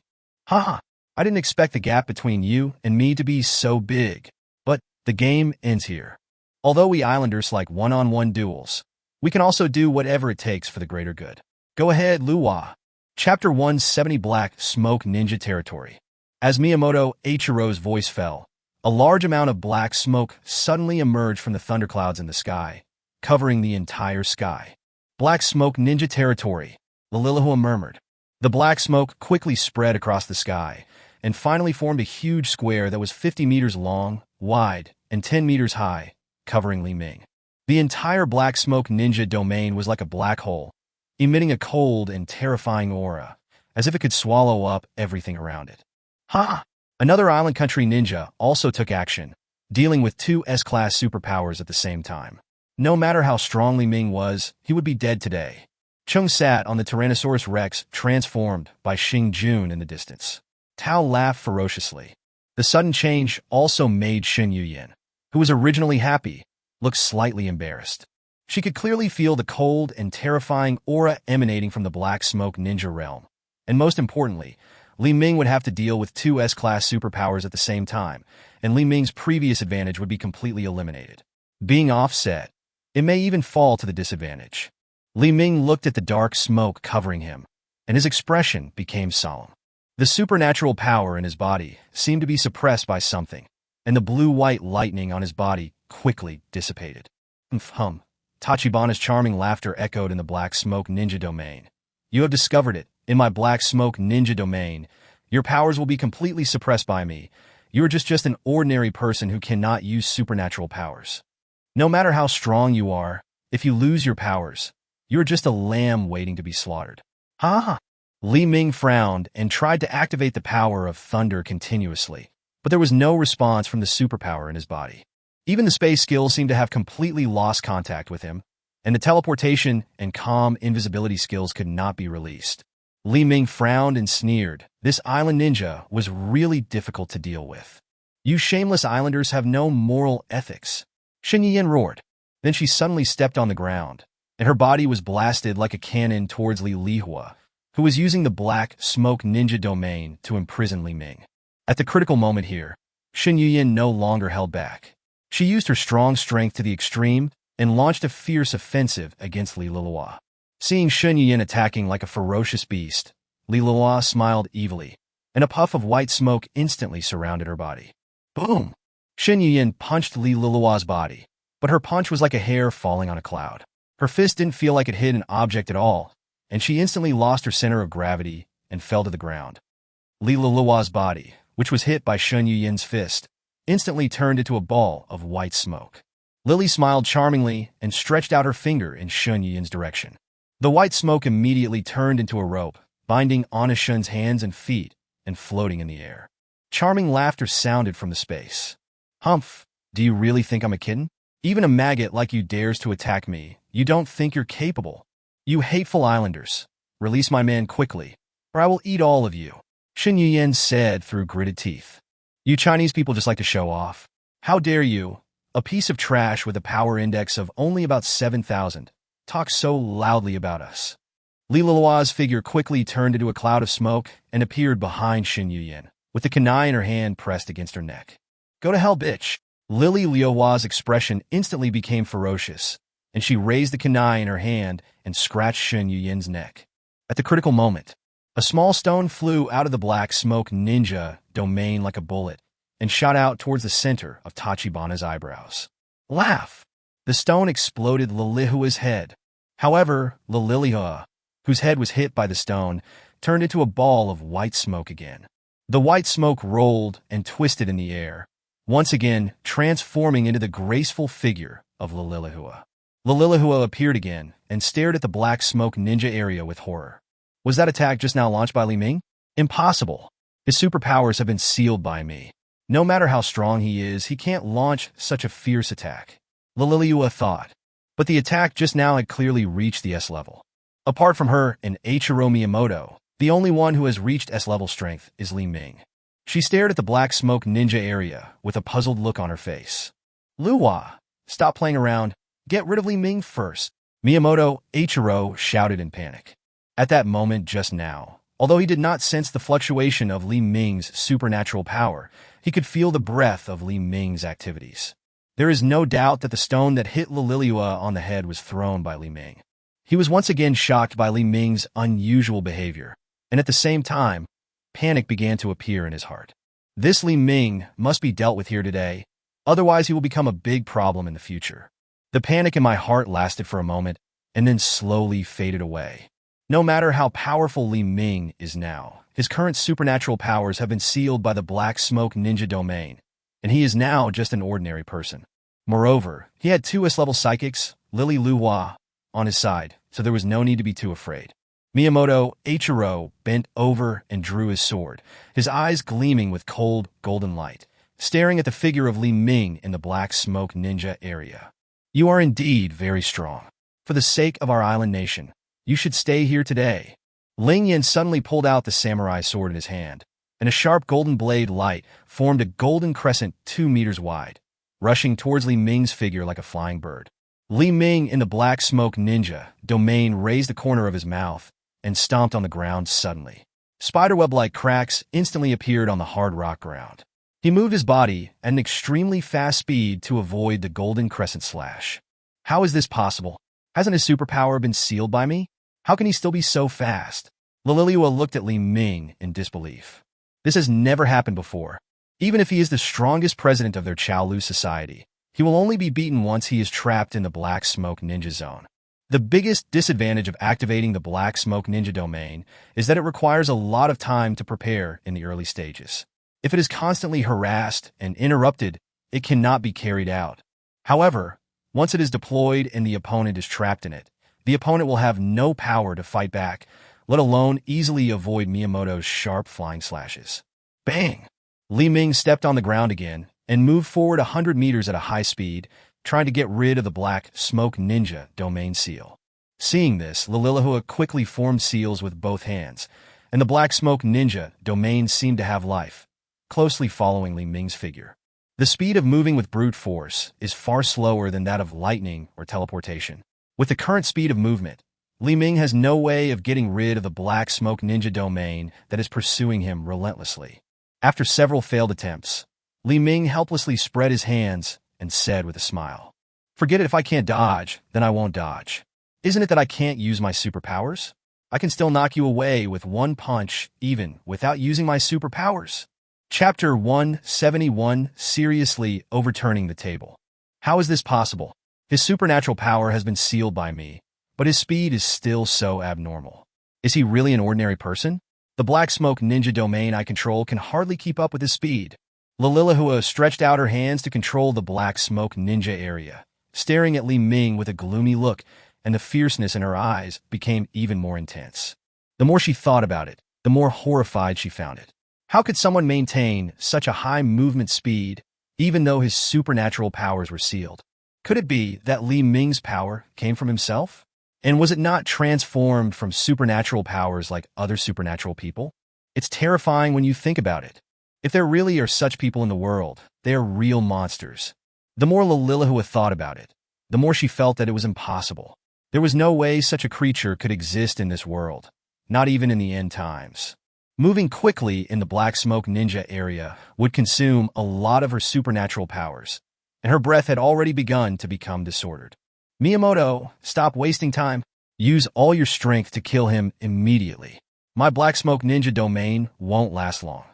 Haha, I didn't expect the gap between you and me to be so big. But the game ends here. Although we Islanders like one-on-one duels, we can also do whatever it takes for the greater good. Go ahead, Luwa. Chapter 170 Black Smoke Ninja Territory. As Miyamoto Eiichiro's voice fell, a large amount of black smoke suddenly emerged from the thunderclouds in the sky, covering the entire sky. Black Smoke Ninja Territory, Lilihua murmured. The black smoke quickly spread across the sky, and finally formed a huge square that was 50 meters long, wide, and 10 meters high, covering Li Ming. The entire black smoke ninja domain was like a black hole, emitting a cold and terrifying aura, as if it could swallow up everything around it. Ha! Another island country ninja also took action, dealing with two S-class superpowers at the same time. No matter how strong Li Ming was, he would be dead today. Chung sat on the Tyrannosaurus Rex, transformed by Xing Jun in the distance. Tao laughed ferociously. The sudden change also made Shen Yuyin, who was originally happy, look slightly embarrassed. She could clearly feel the cold and terrifying aura emanating from the black smoke ninja realm. And most importantly, Li Ming would have to deal with two S-class superpowers at the same time, and Li Ming's previous advantage would be completely eliminated. Being offset, it may even fall to the disadvantage. Li Ming looked at the dark smoke covering him, and his expression became solemn. The supernatural power in his body seemed to be suppressed by something, and the blue-white lightning on his body quickly dissipated. Tachibana's charming laughter echoed in the black smoke ninja domain. You have discovered it. In my black smoke ninja domain, your powers will be completely suppressed by me. You are just an ordinary person who cannot use supernatural powers. No matter how strong you are, if you lose your powers, you are just a lamb waiting to be slaughtered. Ha! Li Ming frowned and tried to activate the power of thunder continuously, but there was no response from the superpower in his body. Even the space skills seemed to have completely lost contact with him, and the teleportation and calm invisibility skills could not be released. Li Ming frowned and sneered. This island ninja was really difficult to deal with. You shameless islanders have no moral ethics. Shen Yuyin roared. Then she suddenly stepped on the ground, and her body was blasted like a cannon towards Li Lihua, who was using the black smoke ninja domain to imprison Li Ming. At the critical moment here, Shen Yuyin no longer held back. She used her strong strength to the extreme and launched a fierce offensive against Li Lihua. Seeing Shen Yuyin attacking like a ferocious beast, Li Lihua smiled evilly, and a puff of white smoke instantly surrounded her body. Boom! Shen Yuyin punched Li Lilua's body, but her punch was like a hair falling on a cloud. Her fist didn't feel like it hit an object at all, and she instantly lost her center of gravity and fell to the ground. Li Lilua's body, which was hit by Shen Yuyin's fist, instantly turned into a ball of white smoke. Lily smiled charmingly and stretched out her finger in Shen Yuyin's direction. The white smoke immediately turned into a rope, binding Anna Shun's hands and feet and floating in the air. Charming laughter sounded from the space. Humph, do you really think I'm a kitten? Even a maggot like you dares to attack me. You don't think you're capable. You hateful islanders, release my man quickly, or I will eat all of you, Shen Yuyin said through gritted teeth. You Chinese people just like to show off. How dare you, a piece of trash with a power index of only about 7,000, talk so loudly about us. Li Lilua's figure quickly turned into a cloud of smoke and appeared behind Shen Yuyin, with the kunai in her hand pressed against her neck. Go to hell, bitch. Lily Liuwa's expression instantly became ferocious, and she raised the kunai in her hand and scratched Shen Yuyin's neck. At the critical moment, a small stone flew out of the black smoke ninja domain like a bullet and shot out towards the center of Tachibana's eyebrows. Laugh! The stone exploded Lilihua's head. However, Lilihua, whose head was hit by the stone, turned into a ball of white smoke again. The white smoke rolled and twisted in the air, once again transforming into the graceful figure of Lilihua. Lilihua appeared again and stared at the black smoke ninja area with horror. Was that attack just now launched by Li Ming? Impossible. His superpowers have been sealed by me. No matter how strong he is, he can't launch such a fierce attack. Lilihua thought. But the attack just now had clearly reached the S level. Apart from her and Eiichiro Miyamoto, the only one who has reached S-level strength is Li Ming. She stared at the black smoke ninja area with a puzzled look on her face. Luwa, stop playing around. Get rid of Li Ming first. Miyamoto Eiichiro shouted in panic. At that moment just now, although he did not sense the fluctuation of Li Ming's supernatural power, he could feel the breath of Li Ming's activities. There is no doubt that the stone that hit Lilihua on the head was thrown by Li Ming. He was once again shocked by Li Ming's unusual behavior, and at the same time, panic began to appear in his heart. This Li Ming must be dealt with here today, otherwise he will become a big problem in the future. The panic in my heart lasted for a moment, and then slowly faded away. No matter how powerful Li Ming is now, His current supernatural powers have been sealed by the Black Smoke Ninja domain, and he is now just an ordinary person. Moreover, he had two S-level psychics, Lily Luhua, on his side, so there was no need to be too afraid. Miyamoto Eiichiro bent over and drew his sword, his eyes gleaming with cold, golden light, staring at the figure of Li Ming in the Black Smoke Ninja area. You are indeed very strong. For the sake of our island nation, you should stay here today. Ling Yin suddenly pulled out the samurai sword in his hand, and a sharp golden blade light formed a golden crescent 2 meters wide, rushing towards Li Ming's figure like a flying bird. Li Ming in the Black Smoke Ninja domain raised the corner of his mouth and stomped on the ground suddenly. Spiderweb-like cracks instantly appeared on the hard rock ground. He moved his body at an extremely fast speed to avoid the golden crescent slash. How is this possible? Hasn't his superpower been sealed by me? How can he still be so fast? Liliua looked at Li Ming in disbelief. This has never happened before. Even if he is the strongest president of their Chaolu society, he will only be beaten once he is trapped in the Black Smoke Ninja zone. The biggest disadvantage of activating the Black Smoke Ninja domain is that it requires a lot of time to prepare in the early stages. If it is constantly harassed and interrupted, it cannot be carried out. However, once it is deployed and the opponent is trapped in it, the opponent will have no power to fight back, let alone easily avoid Miyamoto's sharp flying slashes. Bang! Li Ming stepped on the ground again and moved forward 100 meters at a high speed, trying to get rid of the Black Smoke Ninja domain seal. Seeing this, Lilihua quickly formed seals with both hands, and the Black Smoke Ninja domain seemed to have life, closely following Li Ming's figure. The speed of moving with brute force is far slower than that of lightning or teleportation. With the current speed of movement, Li Ming has no way of getting rid of the Black Smoke Ninja domain that is pursuing him relentlessly. After several failed attempts, Li Ming helplessly spread his hands and said with a smile, "Forget it, if I can't dodge, then I won't dodge. Isn't it that I can't use my superpowers? I can still knock you away with one punch, even without using my superpowers." Chapter 171, Seriously Overturning the Table. How is this possible? His supernatural power has been sealed by me, but his speed is still so abnormal. Is he really an ordinary person? The Black Smoke Ninja domain I control can hardly keep up with his speed. Lilihua stretched out her hands to control the Black Smoke Ninja area, staring at Li Ming with a gloomy look, and the fierceness in her eyes became even more intense. The more she thought about it, the more horrified she found it. How could someone maintain such a high movement speed, even though his supernatural powers were sealed? Could it be that Li Ming's power came from himself? And was it not transformed from supernatural powers like other supernatural people? It's terrifying when you think about it. If there really are such people in the world, they are real monsters. The more Lilihua thought about it, the more she felt that it was impossible. There was no way such a creature could exist in this world, not even in the end times. Moving quickly in the Black Smoke Ninja area would consume a lot of her supernatural powers, and her breath had already begun to become disordered. Miyamoto, stop wasting time. Use all your strength to kill him immediately. My Black Smoke Ninja domain won't last long.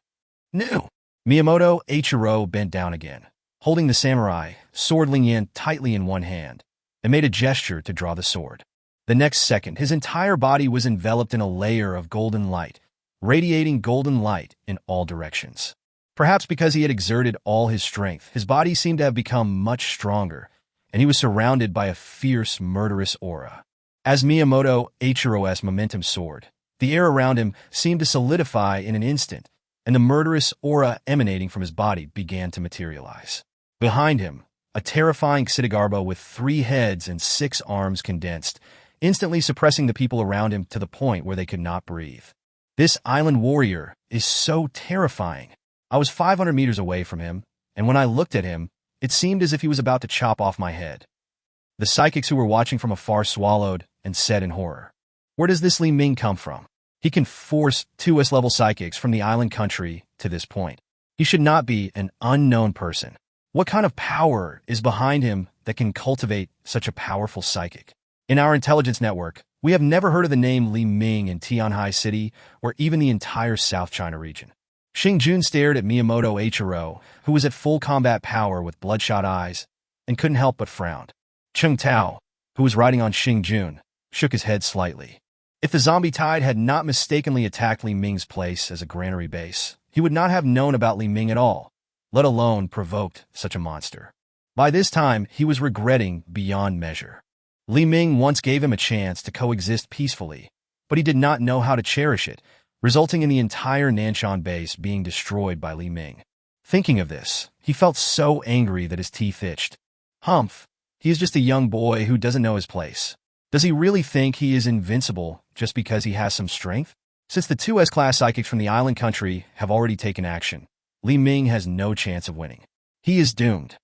No! Miyamoto Eiichiro bent down again, holding the samurai sword Ling Yin tightly in one hand, and made a gesture to draw the sword. The next second, his entire body was enveloped in a layer of golden light, radiating golden light in all directions. Perhaps because he had exerted all his strength, his body seemed to have become much stronger, and he was surrounded by a fierce, murderous aura. As Miyamoto Eiichiro's momentum soared, the air around him seemed to solidify in an instant, and the murderous aura emanating from his body began to materialize. Behind him, a terrifying Xidigarbo with 3 heads and 6 arms condensed, instantly suppressing the people around him to the point where they could not breathe. This island warrior is so terrifying. I was 500 meters away from him, and when I looked at him, it seemed as if he was about to chop off my head. The psychics who were watching from afar swallowed and said in horror, "Where does this Li Ming come from? He can force 2 S-level psychics from the island country to this point. He should not be an unknown person. What kind of power is behind him that can cultivate such a powerful psychic? In our intelligence network, we have never heard of the name Li Ming in Tianhai City or even the entire South China region." Xingjun stared at Miyamoto Eiichiro, who was at full combat power with bloodshot eyes, and couldn't help but frown. Cheng Tao, who was riding on Xingjun, shook his head slightly. If the zombie tide had not mistakenly attacked Li Ming's place as a granary base, he would not have known about Li Ming at all, let alone provoked such a monster. By this time, he was regretting beyond measure. Li Ming once gave him a chance to coexist peacefully, but he did not know how to cherish it, resulting in the entire Nanson base being destroyed by Li Ming. Thinking of this, he felt so angry that his teeth itched. Humph, he is just a young boy who doesn't know his place. Does he really think he is invincible just because he has some strength? Since the two S-class psychics from the island country have already taken action, Li Ming has no chance of winning. He is doomed.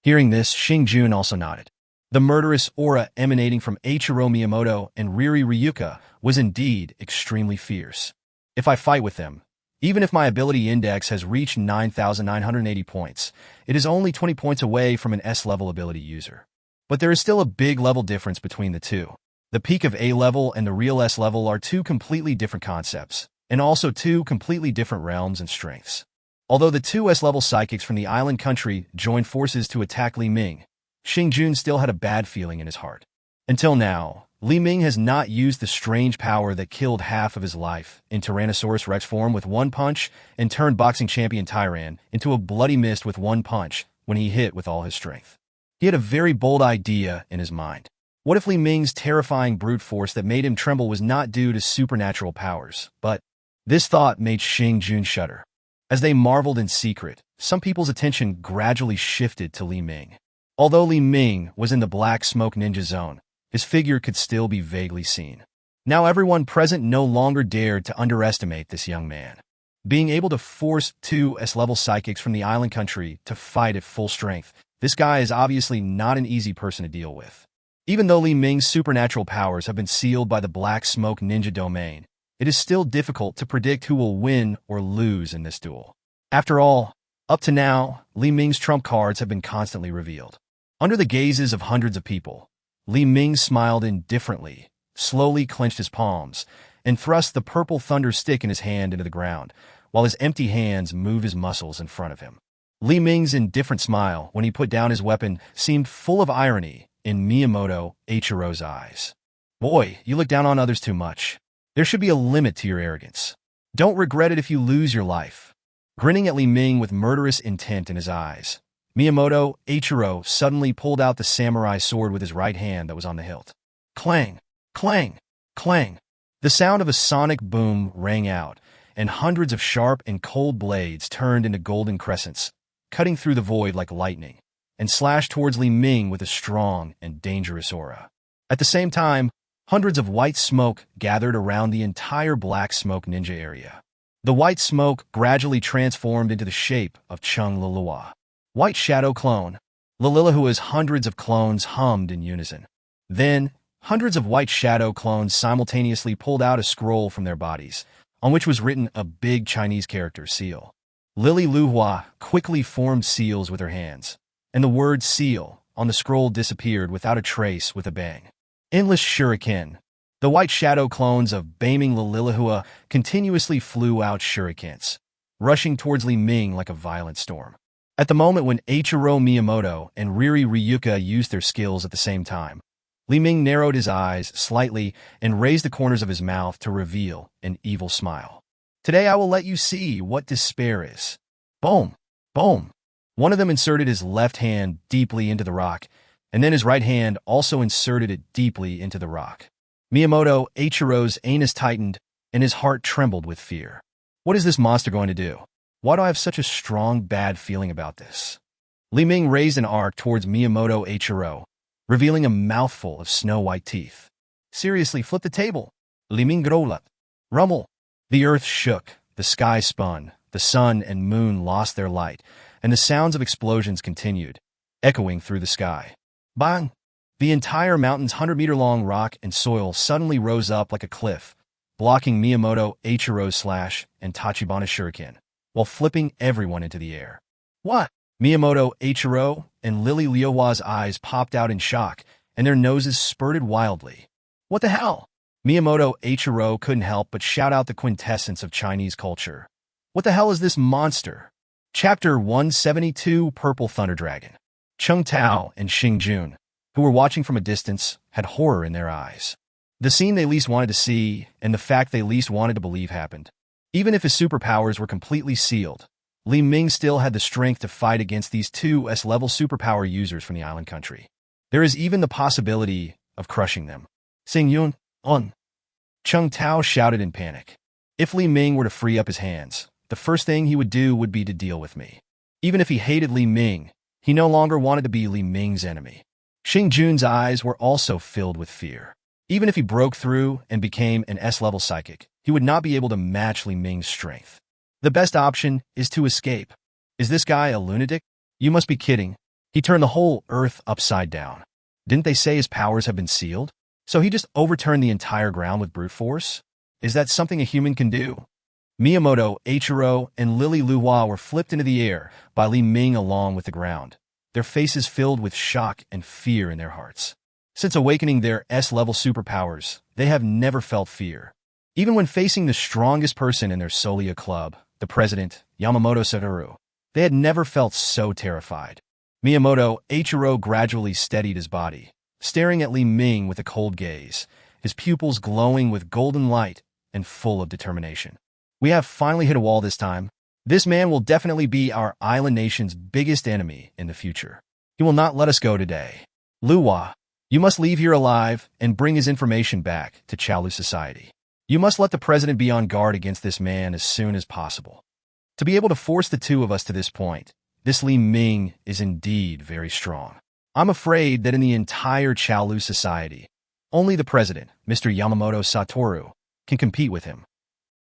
Hearing this, Xingjun also nodded. The murderous aura emanating from Eiichiro Miyamoto and Riri Ryuka was indeed extremely fierce. If I fight with them, even if my ability index has reached 9,980 points, it is only 20 points away from an S-level ability user. But there is still a big level difference between the two. The peak of A level and the real S level are two completely different concepts, and also two completely different realms and strengths. Although the two S-level psychics from the island country joined forces to attack Li Ming, Xingjun still had a bad feeling in his heart. Until now, Li Ming has not used the strange power that killed half of his life in Tyrannosaurus Rex form with one punch and turned boxing champion Tyran into a bloody mist with one punch when he hit with all his strength. He had a very bold idea in his mind. What if Li Ming's terrifying brute force that made him tremble was not due to supernatural powers, but this thought made Xingjun shudder. As they marveled in secret, some people's attention gradually shifted to Li Ming. Although Li Ming was in the black smoke ninja zone, his figure could still be vaguely seen. Now everyone present no longer dared to underestimate this young man. Being able to force two S-level psychics from the island country to fight at full strength, this guy is obviously not an easy person to deal with. Even though Li Ming's supernatural powers have been sealed by the black smoke ninja domain, it is still difficult to predict who will win or lose in this duel. After all, up to now, Li Ming's trump cards have been constantly revealed. Under the gazes of hundreds of people, Li Ming smiled indifferently, slowly clenched his palms, and thrust the purple thunder stick in his hand into the ground, while his empty hands moved his muscles in front of him. Li Ming's indifferent smile, when he put down his weapon, seemed full of irony in Miyamoto Eiichiro's eyes. Boy, you look down on others too much. There should be a limit to your arrogance. Don't regret it if you lose your life. Grinning at Li Ming with murderous intent in his eyes, Miyamoto Eiichiro suddenly pulled out the samurai sword with his right hand that was on the hilt. Clang, clang, clang. The sound of a sonic boom rang out, and hundreds of sharp and cold blades turned into golden crescents, cutting through the void like lightning, and slashed towards Li Ming with a strong and dangerous aura. At the same time, hundreds of white smoke gathered around the entire black smoke ninja area. The white smoke gradually transformed into the shape of Chung Lilihua. White shadow clone. Lilihua's hundreds of clones hummed in unison. Then, hundreds of white shadow clones simultaneously pulled out a scroll from their bodies, on which was written a big Chinese character seal. Lilihua quickly formed seals with her hands, and the word seal on the scroll disappeared without a trace with a bang. Endless shuriken. The white shadow clones of Beiming Lilihua continuously flew out shurikens, rushing towards Li Ming like a violent storm. At the moment when Eiichiro Miyamoto and Riri Ryuka used their skills at the same time, Li Ming narrowed his eyes slightly and raised the corners of his mouth to reveal an evil smile. Today I will let you see what despair is. Boom! Boom! One of them inserted his left hand deeply into the rock, and then his right hand also inserted it deeply into the rock. Miyamoto Eiichiro's anus tightened, and his heart trembled with fear. What is this monster going to do? Why do I have such a strong, bad feeling about this? Li Ming raised an arc towards Miyamoto Eiichiro, revealing a mouthful of snow-white teeth. Seriously, flip the table. Li Ming growled. Rumble. The earth shook, the sky spun, the sun and moon lost their light, and the sounds of explosions continued, echoing through the sky. Bang! The entire mountain's 100-meter-long rock and soil suddenly rose up like a cliff, blocking Miyamoto Eiichiro's slash and Tachibana's shuriken, while flipping everyone into the air. What? Miyamoto Eiichiro and Lilihua's eyes popped out in shock, and their noses spurted wildly. What the hell? Miyamoto Eiichiro couldn't help but shout out the quintessence of Chinese culture. What the hell is this monster? Chapter 172, Purple Thunder Dragon. Chung Tao and Xingjun, who were watching from a distance, had horror in their eyes. The scene they least wanted to see, and the fact they least wanted to believe happened. Even if his superpowers were completely sealed, Li Ming still had the strength to fight against these two S-level superpower users from the island country. There is even the possibility of crushing them. Sing Yun, on. Chung Tao shouted in panic. If Li Ming were to free up his hands, the first thing he would do would be to deal with me. Even if he hated Li Ming, he no longer wanted to be Li Ming's enemy. Xing Jun's eyes were also filled with fear. Even if he broke through and became an S-level psychic, he would not be able to match Li Ming's strength. The best option is to escape. Is this guy a lunatic? You must be kidding. He turned the whole earth upside down. Didn't they say his powers have been sealed? So he just overturned the entire ground with brute force? Is that something a human can do? Miyamoto, Eiichiro, and Lily Luhua were flipped into the air by Li Ming along with the ground, their faces filled with shock and fear in their hearts. Since awakening their S-level superpowers, they have never felt fear. Even when facing the strongest person in their Solia club, the president, Yamamoto Satoru, they had never felt so terrified. Miyamoto, Eiichiro gradually steadied his body, staring at Li Ming with a cold gaze, his pupils glowing with golden light and full of determination. We have finally hit a wall this time. This man will definitely be our island nation's biggest enemy in the future. He will not let us go today. Luhua, you must leave here alive and bring his information back to Chalu Society. You must let the president be on guard against this man as soon as possible. To be able to force the two of us to this point, this Li Ming is indeed very strong. I'm afraid that in the entire Chalu Society, only the president, Mr. Yamamoto Satoru, can compete with him.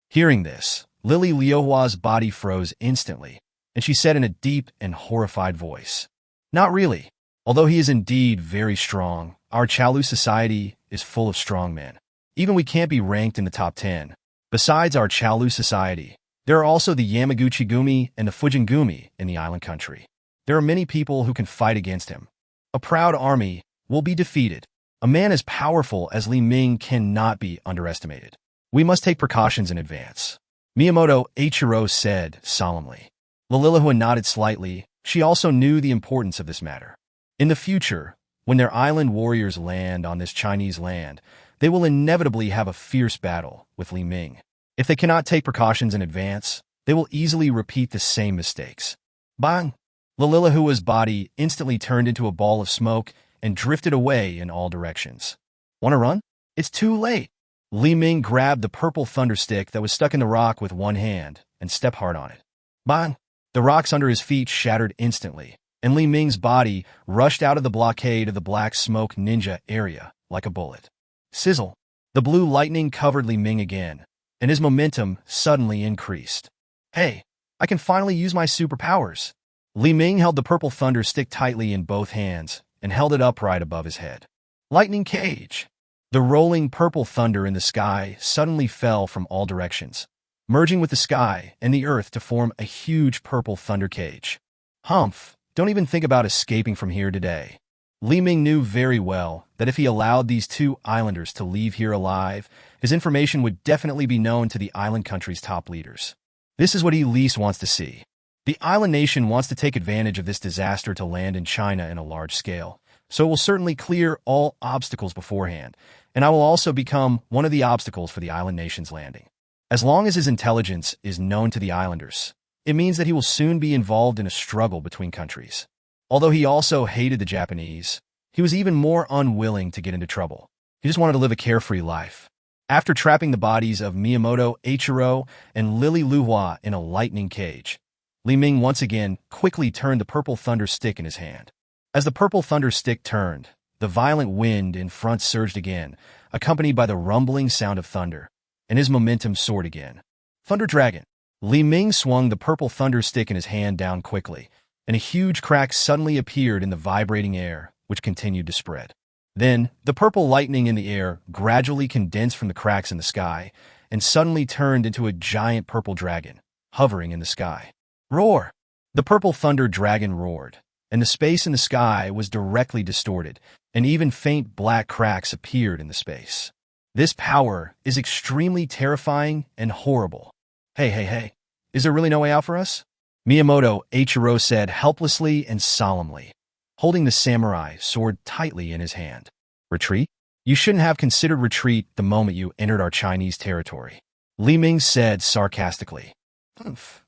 Hearing this, Lily Liuhua's body froze instantly, and she said in a deep and horrified voice, "Not really. Although he is indeed very strong, our Chalu Society is full of strong men. Even we can't be ranked in the top 10. Besides our Chalu Society, there are also the Yamaguchi-gumi and the Fujin-gumi in the island country. There are many people who can fight against him. A proud army will be defeated. A man as powerful as Li Ming cannot be underestimated. We must take precautions in advance." Miyamoto Eiichiro said solemnly. Lilihua nodded slightly. She also knew the importance of this matter. In the future, when their island warriors land on this Chinese land, they will inevitably have a fierce battle with Li Ming. If they cannot take precautions in advance, they will easily repeat the same mistakes. Bang! Lilihua's body instantly turned into a ball of smoke and drifted away in all directions. Want to run? It's too late. Li Ming grabbed the purple thunder stick that was stuck in the rock with one hand and stepped hard on it. Bang! The rocks under his feet shattered instantly, and Li Ming's body rushed out of the blockade of the black smoke ninja area like a bullet. Sizzle! The blue lightning covered Li Ming again, and his momentum suddenly increased. Hey, I can finally use my superpowers. Li Ming held the purple thunder stick tightly in both hands and held it upright above his head. Lightning cage! The rolling purple thunder in the sky suddenly fell from all directions, merging with the sky and the earth to form a huge purple thunder cage. Humph! Don't even think about escaping from here today. Li Ming knew very well that if he allowed these two islanders to leave here alive, his information would definitely be known to the island country's top leaders. This is what he least wants to see. The island nation wants to take advantage of this disaster to land in China in a large scale, so it will certainly clear all obstacles beforehand, and I will also become one of the obstacles for the island nation's landing. As long as his intelligence is known to the islanders, it means that he will soon be involved in a struggle between countries. Although he also hated the Japanese, he was even more unwilling to get into trouble. He just wanted to live a carefree life. After trapping the bodies of Miyamoto Eiichiro and Lily Luhua in a lightning cage, Li Ming once again quickly turned the purple thunder stick in his hand. As the purple thunder stick turned, the violent wind in front surged again, accompanied by the rumbling sound of thunder, and his momentum soared again. Thunder Dragon! Li Ming swung the purple thunder stick in his hand down quickly, and a huge crack suddenly appeared in the vibrating air, which continued to spread. Then, the purple lightning in the air gradually condensed from the cracks in the sky, and suddenly turned into a giant purple dragon, hovering in the sky. Roar! The purple thunder dragon roared, and the space in the sky was directly distorted, and even faint black cracks appeared in the space. This power is extremely terrifying and horrible. Hey, is there really no way out for us? Miyamoto Eiichiro said helplessly and solemnly, holding the samurai sword tightly in his hand. Retreat? You shouldn't have considered retreat the moment you entered our Chinese territory. Li Ming said sarcastically.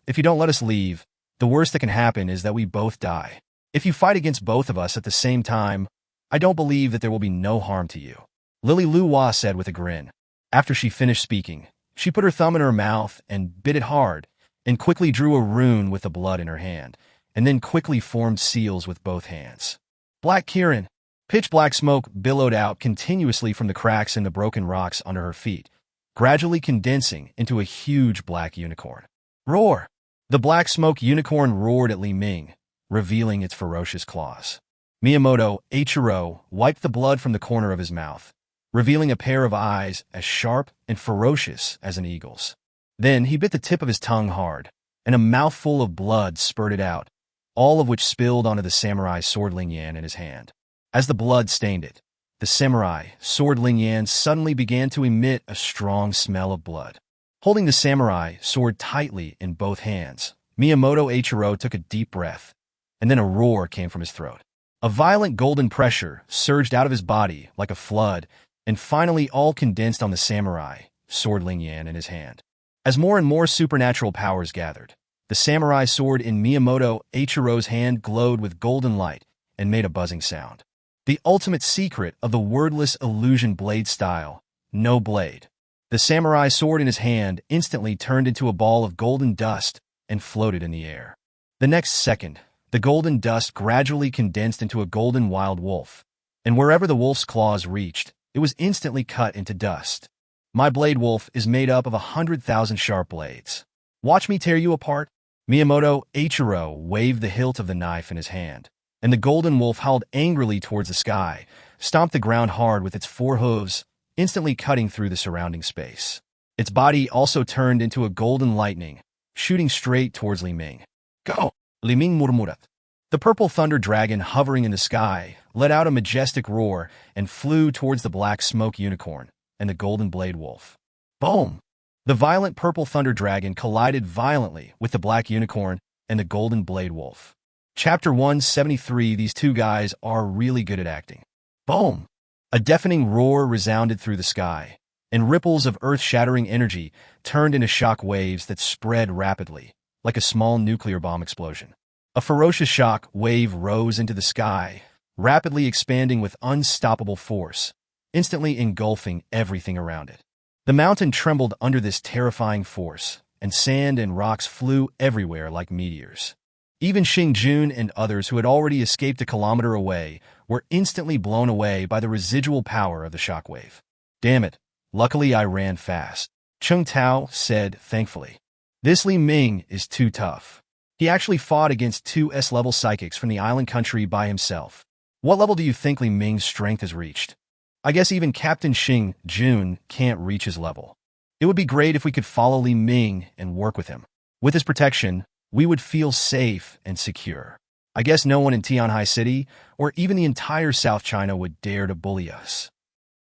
If you don't let us leave, the worst that can happen is that we both die. If you fight against both of us at the same time, I don't believe that there will be no harm to you. Lily Lu Hua said with a grin. After she finished speaking, she put her thumb in her mouth and bit it hard, and quickly drew a rune with the blood in her hand, and then quickly formed seals with both hands. Black Kirin. Pitch black smoke billowed out continuously from the cracks in the broken rocks under her feet, gradually condensing into a huge black unicorn. Roar! The black smoke unicorn roared at Li Ming, revealing its ferocious claws. Miyamoto Eiichiro wiped the blood from the corner of his mouth, revealing a pair of eyes as sharp and ferocious as an eagle's. Then he bit the tip of his tongue hard, and a mouthful of blood spurted out, all of which spilled onto the samurai's sword Lingyan in his hand. As the blood stained it, the samurai sword Lingyan suddenly began to emit a strong smell of blood. Holding the samurai sword tightly in both hands, Miyamoto Eiichiro took a deep breath, and then a roar came from his throat. A violent golden pressure surged out of his body like a flood, and finally all condensed on the samurai sword Lingyan in his hand. As more and more supernatural powers gathered, the samurai sword in Miyamoto Eiichiro's hand glowed with golden light and made a buzzing sound. The ultimate secret of the wordless illusion blade style, no blade. The samurai sword in his hand instantly turned into a ball of golden dust and floated in the air. The next second, the golden dust gradually condensed into a golden wild wolf, and wherever the wolf's claws reached, it was instantly cut into dust. My blade wolf is made up of 100,000 sharp blades. Watch me tear you apart. Miyamoto Eiichiro waved the hilt of the knife in his hand, and the golden wolf howled angrily towards the sky, stomped the ground hard with its 4 hooves, instantly cutting through the surrounding space. Its body also turned into a golden lightning, shooting straight towards Li Ming. Go! Li Ming murmurat. The purple thunder dragon hovering in the sky let out a majestic roar and flew towards the black smoke unicorn and the golden blade wolf. Boom! The violent purple thunder dragon collided violently with the black unicorn and the golden blade wolf. Chapter 173. These two guys are really good at acting. Boom! A deafening roar resounded through the sky, and ripples of earth-shattering energy turned into shock waves that spread rapidly, like a small nuclear bomb explosion. A ferocious shock wave rose into the sky, rapidly expanding with unstoppable force, instantly engulfing everything around it. The mountain trembled under this terrifying force, and sand and rocks flew everywhere like meteors. Even Xing Jun and others who had already escaped a kilometer away were instantly blown away by the residual power of the shockwave. Damn it, luckily I ran fast, Chung Tao said thankfully. This Li Ming is too tough. He actually fought against 2 S-level psychics from the island country by himself. What level do you think Li Ming's strength has reached? I guess even Captain Xing Jun can't reach his level. It would be great if we could follow Li Ming and work with him. With his protection, we would feel safe and secure. I guess no one in Tianhai City, or even the entire South China, would dare to bully us.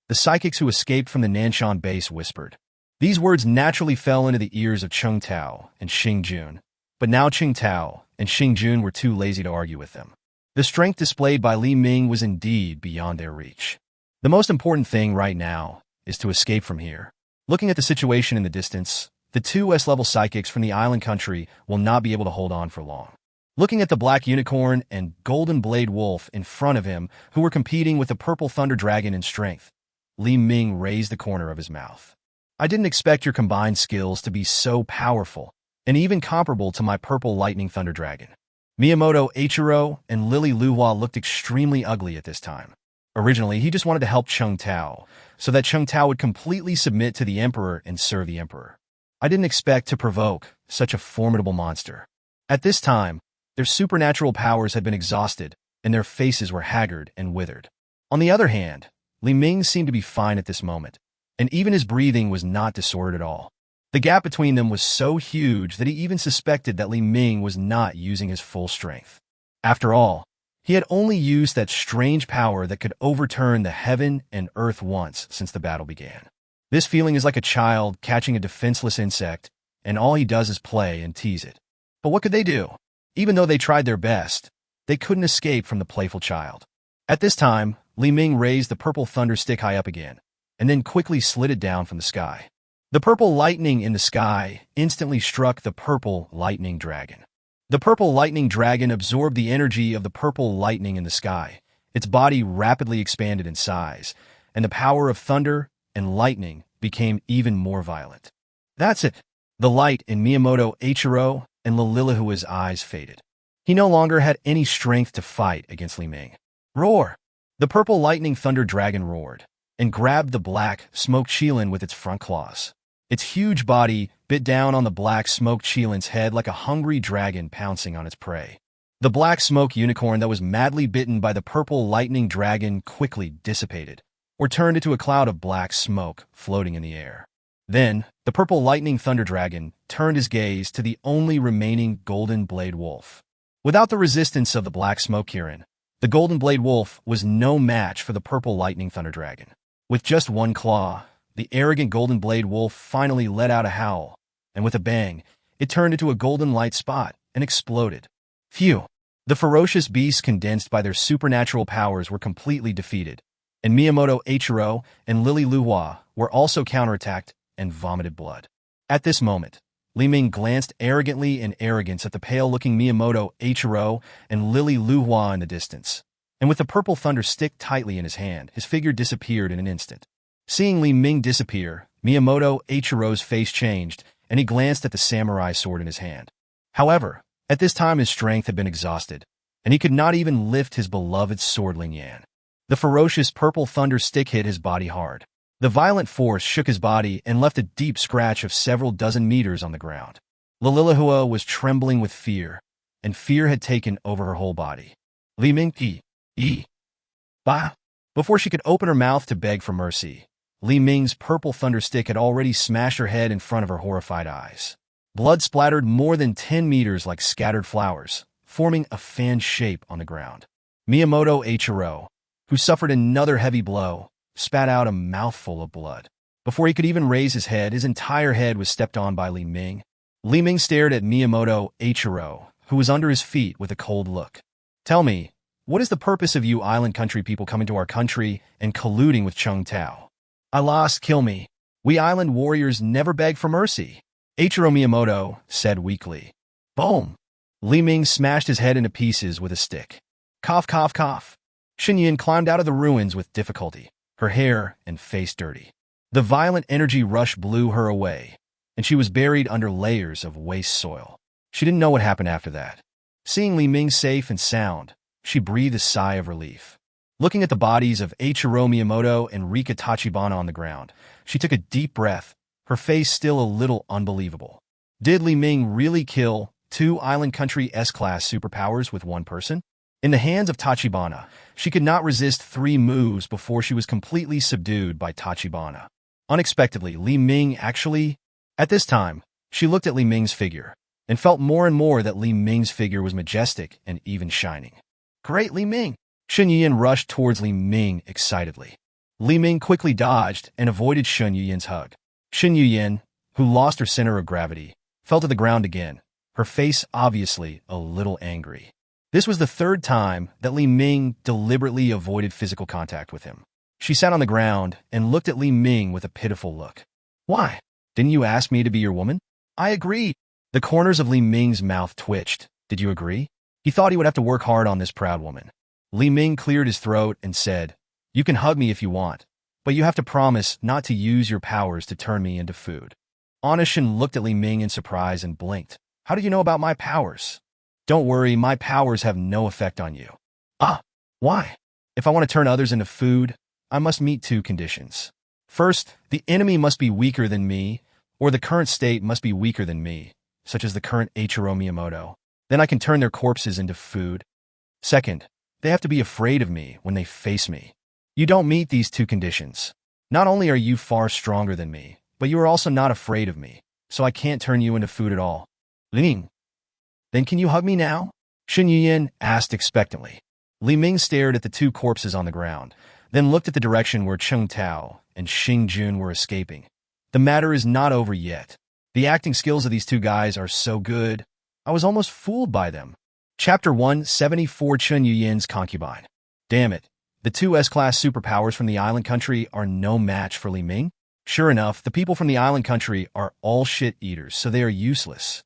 The psychics who escaped from the Nanson base whispered. These words naturally fell into the ears of Chung Tao and Xing Jun, but now Chung Tao and Xing Jun were too lazy to argue with them. The strength displayed by Li Ming was indeed beyond their reach. The most important thing right now is to escape from here. Looking at the situation in the distance, the 2 S-level psychics from the island country will not be able to hold on for long. Looking at the black unicorn and golden blade wolf in front of him, who were competing with the purple thunder dragon in strength, Li Ming raised the corner of his mouth. I didn't expect your combined skills to be so powerful, and even comparable to my purple lightning thunder dragon. Miyamoto Eiichiro and Lily Lu Hua looked extremely ugly at this time. Originally, he just wanted to help Chung Tao, so that Chung Tao would completely submit to the emperor and serve the emperor. I didn't expect to provoke such a formidable monster. At this time, their supernatural powers had been exhausted, and their faces were haggard and withered. On the other hand, Li Ming seemed to be fine at this moment, and even his breathing was not disordered at all. The gap between them was so huge that he even suspected that Li Ming was not using his full strength. After all, he had only used that strange power that could overturn the heaven and earth once since the battle began. This feeling is like a child catching a defenseless insect, and all he does is play and tease it. But what could they do? Even though they tried their best, they couldn't escape from the playful child. At this time, Li Ming raised the purple thunder stick high up again, and then quickly slid it down from the sky. The purple lightning in the sky instantly struck the purple lightning dragon. The purple lightning dragon absorbed the energy of the purple lightning in the sky. Its body rapidly expanded in size, and the power of thunder and lightning became even more violent. That's it. The light in Miyamoto Eiichiro and Lilihua's eyes faded. He no longer had any strength to fight against Li Ming. Roar! The purple lightning thunder dragon roared, and grabbed the black smoke qilin with its front claws. Its huge body bit down on the black smoke qilin's head like a hungry dragon pouncing on its prey. The black smoke unicorn that was madly bitten by the purple lightning dragon quickly dissipated, or turned into a cloud of black smoke floating in the air. Then, the purple lightning thunder dragon turned his gaze to the only remaining golden blade wolf. Without the resistance of the black smoke qilin, the golden blade wolf was no match for the purple lightning thunder dragon. With just one claw, the arrogant golden blade wolf finally let out a howl, and with a bang, it turned into a golden light spot and exploded. Phew! The ferocious beasts condensed by their supernatural powers were completely defeated, and Miyamoto Eiichiro and Lililuhua were also counterattacked and vomited blood. At this moment, Li Ming glanced arrogantly in arrogance at the pale-looking Miyamoto Eiichiro and Lililuhua in the distance, and with the purple thunder stick tightly in his hand, his figure disappeared in an instant. Seeing Li Ming disappear, Miyamoto Eiichiro's face changed, and he glanced at the samurai sword in his hand. However, at this time his strength had been exhausted, and he could not even lift his beloved sword Ling Yan. The ferocious purple thunder stick hit his body hard. The violent force shook his body and left a deep scratch of several dozen meters on the ground. Lilihua was trembling with fear, and fear had taken over her whole body. Li Ming Bah! Before she could open her mouth to beg for mercy, Li Ming's purple thunder stick had already smashed her head in front of her horrified eyes. Blood splattered more than 10 meters like scattered flowers, forming a fan shape on the ground. Miyamoto Eiichiro, who suffered another heavy blow, spat out a mouthful of blood. Before he could even raise his head, his entire head was stepped on by Li Ming. Li Ming stared at Miyamoto Eiichiro, who was under his feet, with a cold look. Tell me, what is the purpose of you island country people coming to our country and colluding with Chung Tao? I lost, kill me. We island warriors never beg for mercy. Eiichiro Miyamoto said weakly. Boom! Li Ming smashed his head into pieces with a stick. Cough, cough, cough. Xinyan climbed out of the ruins with difficulty, her hair and face dirty. The violent energy rush blew her away, and she was buried under layers of waste soil. She didn't know what happened after that. Seeing Li Ming safe and sound, she breathed a sigh of relief. Looking at the bodies of Eiichiro Miyamoto and Rika Tachibana on the ground, she took a deep breath, her face still a little unbelievable. Did Li Ming really kill 2 island country S-class superpowers with one person? In the hands of Tachibana, she could not resist 3 moves before she was completely subdued by Tachibana. Unexpectedly, Li Ming actually... At this time, she looked at Li Ming's figure, and felt more and more that Li Ming's figure was majestic and even shining. Great, Li Ming! Shun Yuyan rushed towards Li Ming excitedly. Li Ming quickly dodged and avoided Shun Yuyan's hug. Shun Yuyan, who lost her center of gravity, fell to the ground again, her face obviously a little angry. This was the 3rd time that Li Ming deliberately avoided physical contact with him. She sat on the ground and looked at Li Ming with a pitiful look. Why? Didn't you ask me to be your woman? I agreed. The corners of Li Ming's mouth twitched. Did you agree? He thought he would have to work hard on this proud woman. Li Ming cleared his throat and said, You can hug me if you want, but you have to promise not to use your powers to turn me into food. Anishin looked at Li Ming in surprise and blinked. How do you know about my powers? Don't worry, my powers have no effect on you. Ah, why? If I want to turn others into food, I must meet 2 conditions. First, the enemy must be weaker than me, or the current state must be weaker than me, such as the current Eiichiro Miyamoto. Then I can turn their corpses into food. Second, they have to be afraid of me when they face me. You don't meet these 2 conditions. Not only are you far stronger than me, but you are also not afraid of me, so I can't turn you into food at all. Ling. Then can you hug me now? Shun Yuyan asked expectantly. Li Ming stared at the 2 corpses on the ground, then looked at the direction where Chung Tao and Xing Jun were escaping. The matter is not over yet. The acting skills of these 2 guys are so good. I was almost fooled by them. Chapter 174 Chun Yuyan's Concubine. Damn it. The two S-class superpowers from the island country are no match for Li Ming. Sure enough, the people from the island country are all shit-eaters, so they are useless.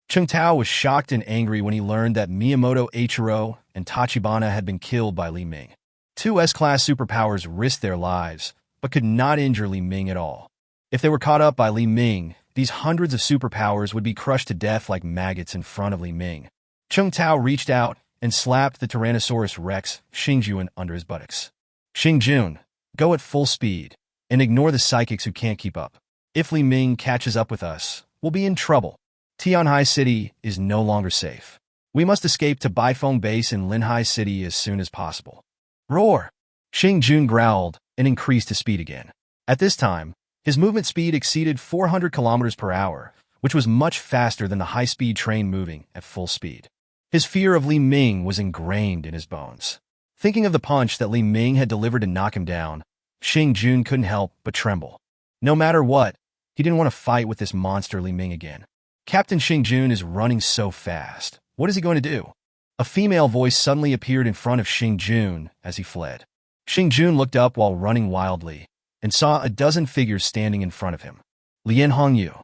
Cheng Tao was shocked and angry when he learned that Miyamoto Eiichiro and Tachibana had been killed by Li Ming. Two S-class superpowers risked their lives, but could not injure Li Ming at all. If they were caught up by Li Ming, these hundreds of superpowers would be crushed to death like maggots in front of Li Ming. Cheng Tao reached out and slapped the Tyrannosaurus Rex Xingjun under his buttocks. Xingjun, go at full speed, and ignore the psychics who can't keep up. If Li Ming catches up with us, we'll be in trouble. Tianhai City is no longer safe. We must escape to Baifeng Base in Linhai City as soon as possible. Roar! Xingjun growled and increased his speed again. At this time, his movement speed exceeded 400 kilometers per hour, which was much faster than the high-speed train moving at full speed. His fear of Li Ming was ingrained in his bones. Thinking of the punch that Li Ming had delivered to knock him down, Xingjun couldn't help but tremble. No matter what, he didn't want to fight with this monster Li Ming again. Captain Xingjun is running so fast. What is he going to do? A female voice suddenly appeared in front of Xingjun as he fled. Xingjun looked up while running wildly and saw a dozen figures standing in front of him. Lian Hongyu.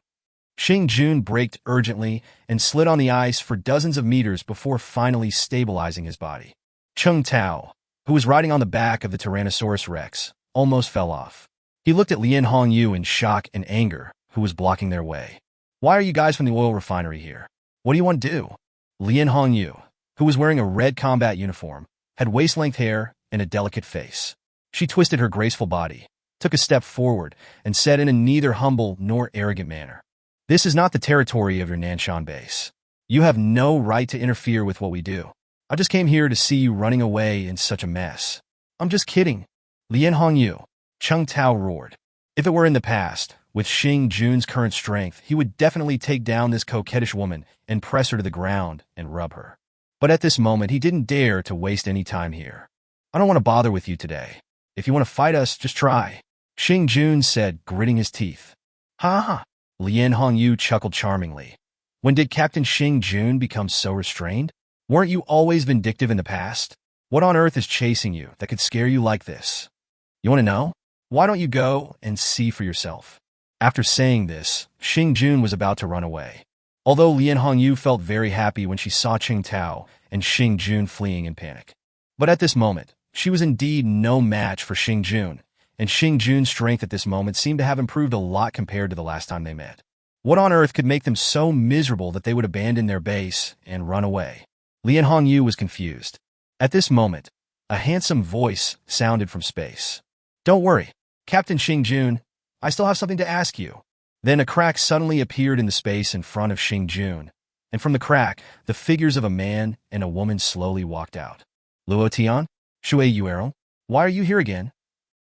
Xingjun braked urgently and slid on the ice for dozens of meters before finally stabilizing his body. Cheng Tao, who was riding on the back of the Tyrannosaurus Rex, almost fell off. He looked at Lian Hongyu in shock and anger, who was blocking their way. Why are you guys from the oil refinery here? What do you want to do? Lian Hongyu, who was wearing a red combat uniform, had waist-length hair and a delicate face. She twisted her graceful body, took a step forward, and said in a neither humble nor arrogant manner, "This is not the territory of your Nanson base. You have no right to interfere with what we do. I just came here to see you running away in such a mess." "I'm just kidding." Lian Hongyu, Cheng Tao roared. If it were in the past, with Xingjun's current strength, he would definitely take down this coquettish woman and press her to the ground and rub her. But at this moment, he didn't dare to waste any time here. "I don't want to bother with you today. If you want to fight us, just try," Xingjun said, gritting his teeth. "Ha ha!" Lian Hongyu chuckled charmingly. "When did Captain Xingjun become so restrained? Weren't you always vindictive in the past? What on earth is chasing you that could scare you like this? You want to know? Why don't you go and see for yourself?" After saying this, Xingjun was about to run away. Although Lian Hongyu felt very happy when she saw Cheng Tao and Xingjun fleeing in panic. But at this moment, she was indeed no match for Xingjun, and Xingjun's strength at this moment seemed to have improved a lot compared to the last time they met. What on earth could make them so miserable that they would abandon their base and run away? Lian Hongyu was confused. At this moment, a handsome voice sounded from space. "Don't worry, Captain Xingjun, I still have something to ask you." Then a crack suddenly appeared in the space in front of Xingjun, and from the crack, the figures of a man and a woman slowly walked out. "Luo Tian? Shui Yuerong? Why are you here again?"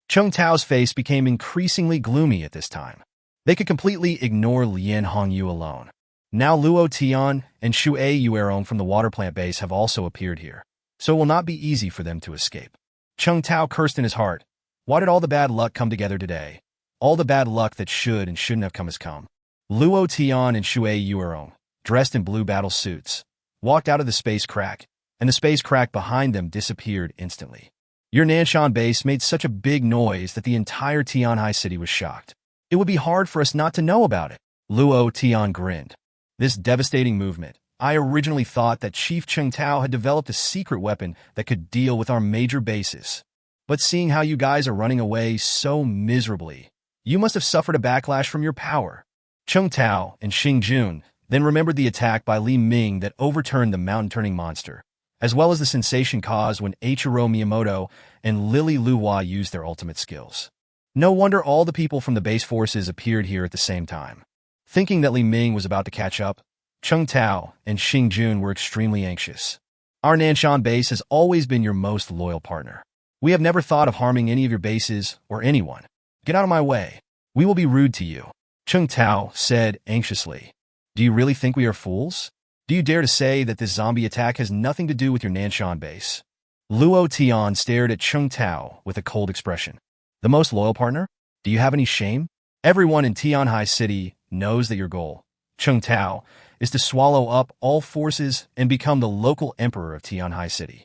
Cheng Tao's face became increasingly gloomy at this time. They could completely ignore Lian Hongyu alone. Now Luo Tian and Shui Yuerong from the water plant base have also appeared here, so it will not be easy for them to escape. Cheng Tao cursed in his heart. Why did all the bad luck come together today? All the bad luck that should and shouldn't have come has come. Luo Tian and Shui Yuerong, dressed in blue battle suits, walked out of the space crack, and the space crack behind them disappeared instantly. Your Nanson base made such a big noise that the entire Tianhai City was shocked. It would be hard for us not to know about it. Luo Tian grinned. This devastating movement. I originally thought that Chief Cheng Tao had developed a secret weapon that could deal with our major bases. But seeing how you guys are running away so miserably, you must have suffered a backlash from your power. Cheng Tao and Xingjun then remembered the attack by Li Ming that overturned the mountain-turning monster, as well as the sensation caused when Eiichiro Miyamoto and Lily Luhua used their ultimate skills. No wonder all the people from the base forces appeared here at the same time. Thinking that Li Ming was about to catch up, Cheng Tao and Xingjun were extremely anxious. Our Nanson base has always been your most loyal partner. We have never thought of harming any of your bases or anyone. Get out of my way. We will be rude to you, Cheng Tao said anxiously. Do you really think we are fools? Do you dare to say that this zombie attack has nothing to do with your Nanson base? Luo Tian stared at Cheng Tao with a cold expression. The most loyal partner? Do you have any shame? Everyone in Tianhai City knows that your goal, Cheng Tao, is to swallow up all forces and become the local emperor of Tianhai City.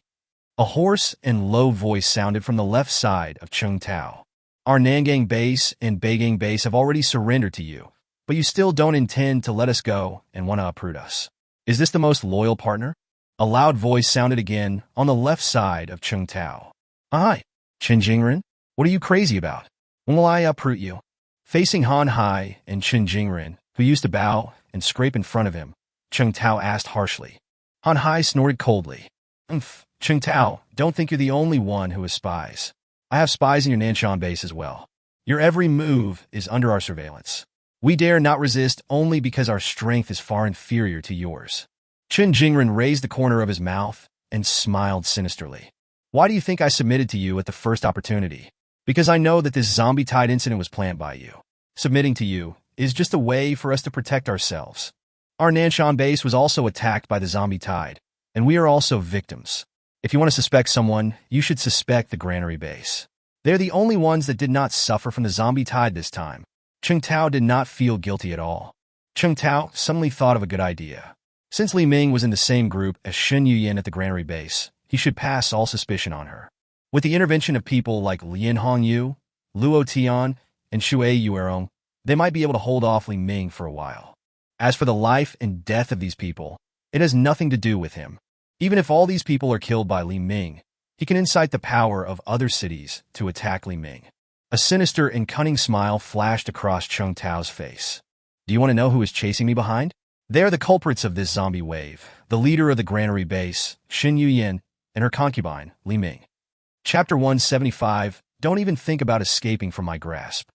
A hoarse and low voice sounded from the left side of Chung Tao. Our Nangang base and Beijing base have already surrendered to you, but you still don't intend to let us go and want to uproot us. Is this the most loyal partner? A loud voice sounded again on the left side of Chung Tao. Hi, Chen Jingren, what are you crazy about? When will I uproot you? Facing Han Hai and Chen Jingren, who used to bow and scrape in front of him, Chung Tao asked harshly. Han Hai snorted coldly. Chung Tao, don't think you're the only one who has spies. I have spies in your Nanson base as well. Your every move is under our surveillance. We dare not resist only because our strength is far inferior to yours. Chen Jingren raised the corner of his mouth and smiled sinisterly. Why do you think I submitted to you at the first opportunity? Because I know that this zombie tide incident was planned by you. Submitting to you is just a way for us to protect ourselves. Our Nanson base was also attacked by the zombie tide, and we are also victims. If you want to suspect someone, you should suspect the granary base. They're the only ones that did not suffer from the zombie tide this time. Chung Tao did not feel guilty at all. Chung Tao suddenly thought of a good idea. Since Li Ming was in the same group as Shen Yuyin at the granary base, he should pass all suspicion on her. With the intervention of people like Lin Hongyu, Luo Tian, and Shui Yuerong, they might be able to hold off Li Ming for a while. As for the life and death of these people, it has nothing to do with him. Even if all these people are killed by Li Ming, he can incite the power of other cities to attack Li Ming. A sinister and cunning smile flashed across Chung Tao's face. Do you want to know who is chasing me behind? They are the culprits of this zombie wave, the leader of the granary base, Shen Yuyin, and her concubine, Li Ming. Chapter 175, Don't even think about escaping from my grasp.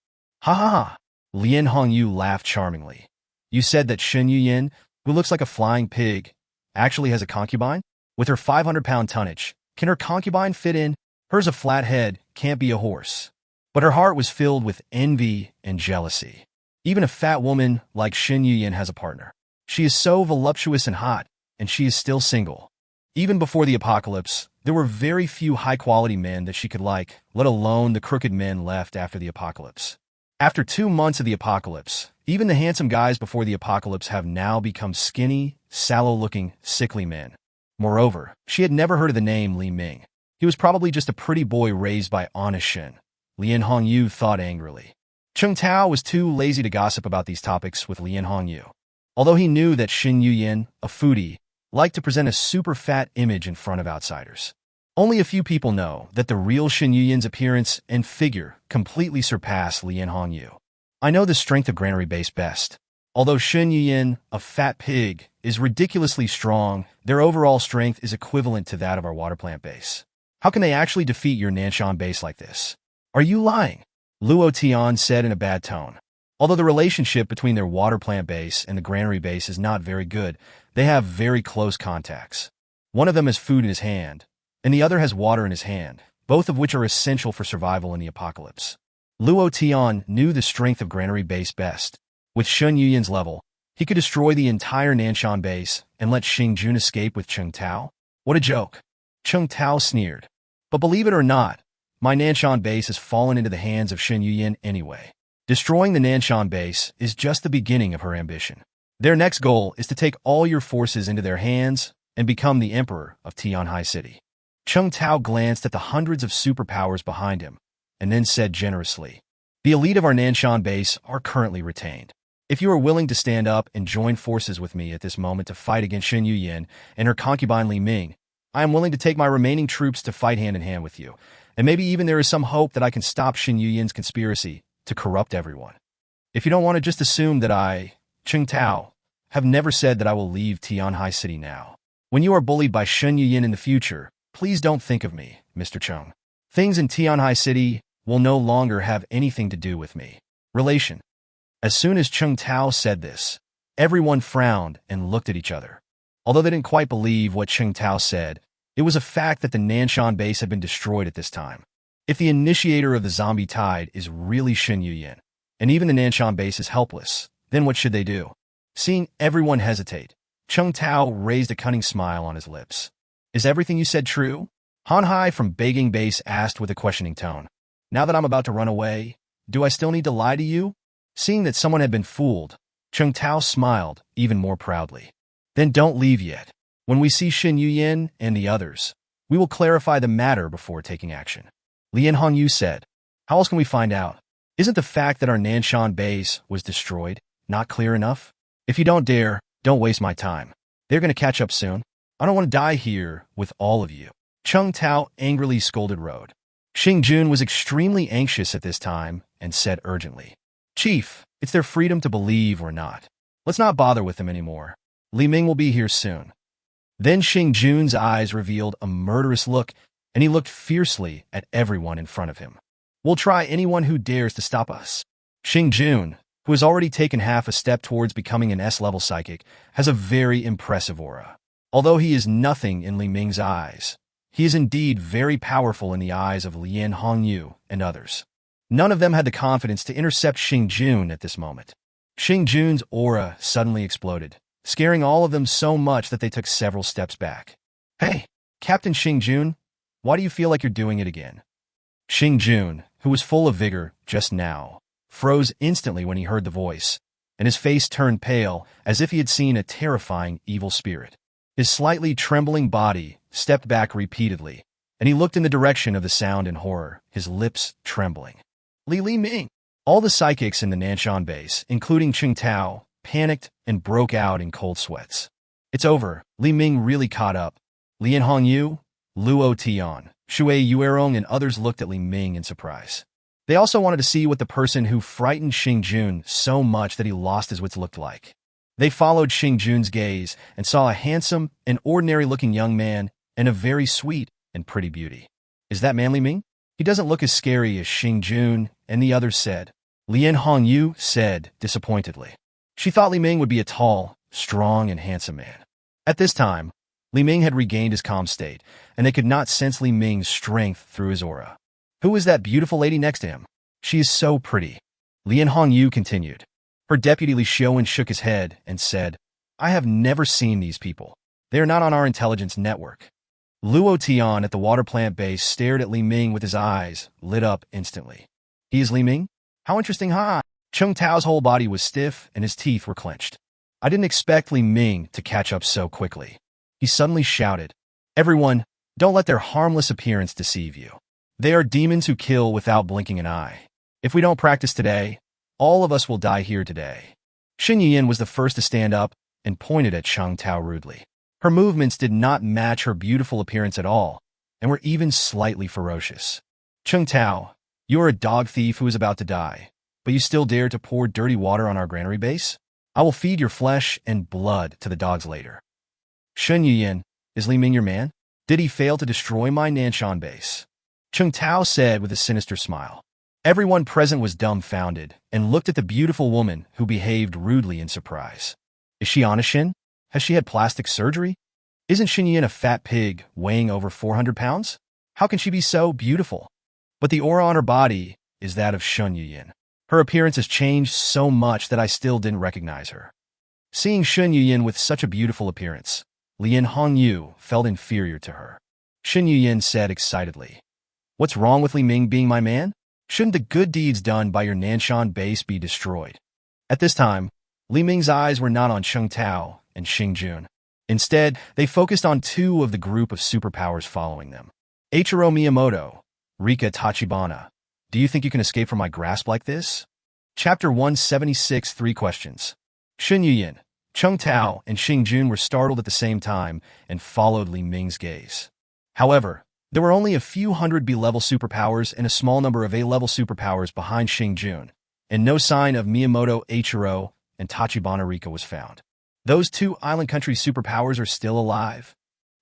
Ha ha ha! Lin Hongyu laughed charmingly. You said that Shen Yuyin, who looks like a flying pig, actually has a concubine? With her 500-pound tonnage, can her concubine fit in? Hers a flat head, can't be a horse. But her heart was filled with envy and jealousy. Even a fat woman like Shen Yuyin has a partner. She is so voluptuous and hot, and she is still single. Even before the apocalypse, there were very few high-quality men that she could like, let alone the crooked men left after the apocalypse. After 2 months of the apocalypse, even the handsome guys before the apocalypse have now become skinny, sallow-looking, sickly men. Moreover, she had never heard of the name Li Ming. He was probably just a pretty boy raised by honest Shen. Lin Hongyu thought angrily. Chung Tao was too lazy to gossip about these topics with Lin Hongyu. Although he knew that Shen Yuyin, a foodie, liked to present a super fat image in front of outsiders. Only a few people know that the real Shen Yuyin's appearance and figure completely surpass Lin Hongyu. I know the strength of granary base best. Although Shen Yuyin, a fat pig, is ridiculously strong, their overall strength is equivalent to that of our water plant base. How can they actually defeat your Nanson base like this? Are you lying? Luo Tian said in a bad tone. Although the relationship between their water plant base and the granary base is not very good, they have very close contacts. One of them has food in his hand, and the other has water in his hand, both of which are essential for survival in the apocalypse. Luo Tian knew the strength of granary base best. With Shen Yuyin's level, he could destroy the entire Nanson base and let Xing Jun escape with Chung Tao. What a joke. Chung Tao sneered. But believe it or not, my Nanson base has fallen into the hands of Shen Yuyin anyway. Destroying the Nanson base is just the beginning of her ambition. Their next goal is to take all your forces into their hands and become the emperor of Tianhai City. Chung Tao glanced at the hundreds of superpowers behind him and then said generously, the elite of our Nanson base are currently retained. If you are willing to stand up and join forces with me at this moment to fight against Shen Yuyin and her concubine Li Ming, I am willing to take my remaining troops to fight hand in hand with you, and maybe even there is some hope that I can stop Shen Yuyin's conspiracy to corrupt everyone. If you don't want to just assume that I, Chung Tao, have never said that I will leave Tianhai City now. When you are bullied by Shen Yuyin in the future, please don't think of me, Mr. Chung. Things in Tianhai City will no longer have anything to do with me. Relation. As soon as Chung Tao said this, everyone frowned and looked at each other. Although they didn't quite believe what Chung Tao said, it was a fact that the Nanson base had been destroyed at this time. If the initiator of the zombie tide is really Shen Yuyin, and even the Nanson base is helpless, then what should they do? Seeing everyone hesitate, Chung Tao raised a cunning smile on his lips. Is everything you said true? Han Hai from Beijing base asked with a questioning tone. Now that I'm about to run away, do I still need to lie to you? Seeing that someone had been fooled, Chung Tao smiled even more proudly. Then don't leave yet. When we see Shen Yuyin and the others, We will clarify the matter before taking action. Lien Hongyu said. How else can we find out? Isn't the fact that our Nanson base was destroyed not clear enough? If you don't dare, don't waste my time. They're going to catch up soon. I don't want to die here with all of you. Chung Tao angrily scolded Road. Xing Jun was extremely anxious at this time and said urgently, Chief, it's their freedom to believe or not. Let's not bother with them anymore. Li Ming will be here soon. Then Xing Jun's eyes revealed a murderous look, and he looked fiercely at everyone in front of him. We'll try anyone who dares to stop us. Xing Jun, who has already taken half a step towards becoming an S-level psychic, has a very impressive aura. Although he is nothing in Li Ming's eyes, he is indeed very powerful in the eyes of Lien Hongyu and others. None of them had the confidence to intercept Xing Jun at this moment. Xing Jun's aura suddenly exploded, scaring all of them so much that they took several steps back. Hey, Captain Xing Jun, why do you feel like you're doing it again? Xing Jun, who was full of vigor just now, froze instantly when he heard the voice, and his face turned pale as if he had seen a terrifying evil spirit. His slightly trembling body stepped back repeatedly, and he looked in the direction of the sound in horror, his lips trembling. Li Ming! All the psychics in the Nanson base, including Chung Tao, panicked and broke out in cold sweats. It's over. Li Ming really caught up. Lien Hongyu, Luo Tian, Shui Yuerong and others looked at Li Ming in surprise. They also wanted to see what the person who frightened Xing Jun so much that he lost his wits looked like. They followed Xing Jun's gaze and saw a handsome and ordinary-looking young man and a very sweet and pretty beauty. Is that man Li Ming? He doesn't look as scary as Xing Jun, and the others said. Lien Hongyu said disappointedly. She thought Li Ming would be a tall, strong, and handsome man. At this time, Li Ming had regained his calm state, and they could not sense Li Ming's strength through his aura. Who is that beautiful lady next to him? She is so pretty. Lien Hongyu continued. Her deputy Li Xiaowen shook his head and said, I have never seen these people. They are not on our intelligence network. Luo Tian at the water plant base stared at Li Ming with his eyes lit up instantly. He is Li Ming? How interesting, huh? Chung Tao's whole body was stiff and his teeth were clenched. I didn't expect Li Ming to catch up so quickly. He suddenly shouted, Everyone, don't let their harmless appearance deceive you. They are demons who kill without blinking an eye. If we don't practice today, all of us will die here today. Xin Yiyan was the first to stand up and pointed at Chung Tao rudely. Her movements did not match her beautiful appearance at all, and were even slightly ferocious. Chung Tao, you are a dog thief who is about to die, but you still dare to pour dirty water on our granary base? I will feed your flesh and blood to the dogs later. Shen Yiyan, is Li Ming your man? Did he fail to destroy my Nanson base? Chung Tao said with a sinister smile. Everyone present was dumbfounded and looked at the beautiful woman who behaved rudely in surprise. Is she honest, Shin? Has she had plastic surgery? Isn't Xin Yiyan a fat pig weighing over 400 pounds? How can she be so beautiful? But the aura on her body is that of Shen Yiyan. Her appearance has changed so much that I still didn't recognize her. Seeing Shen Yiyan with such a beautiful appearance, Lien Hongyu felt inferior to her. Shen Yiyan said excitedly, What's wrong with Li Ming being my man? Shouldn't the good deeds done by your Nanson base be destroyed? At this time, Li Ming's eyes were not on Chung Tao and Xing Jun. Instead, they focused on two of the group of superpowers following them. Eiichiro Miyamoto, Rika Tachibana, do you think you can escape from my grasp like this? Chapter 176 3 questions. Shen Yiyan, Chung Tao, and Xing Jun were startled at the same time and followed Li Ming's gaze. However, there were only a few hundred B-level superpowers and a small number of A-level superpowers behind Xing Jun, and no sign of Miyamoto, Eiichiro, and Tachibana Rika was found. Those two island country superpowers are still alive?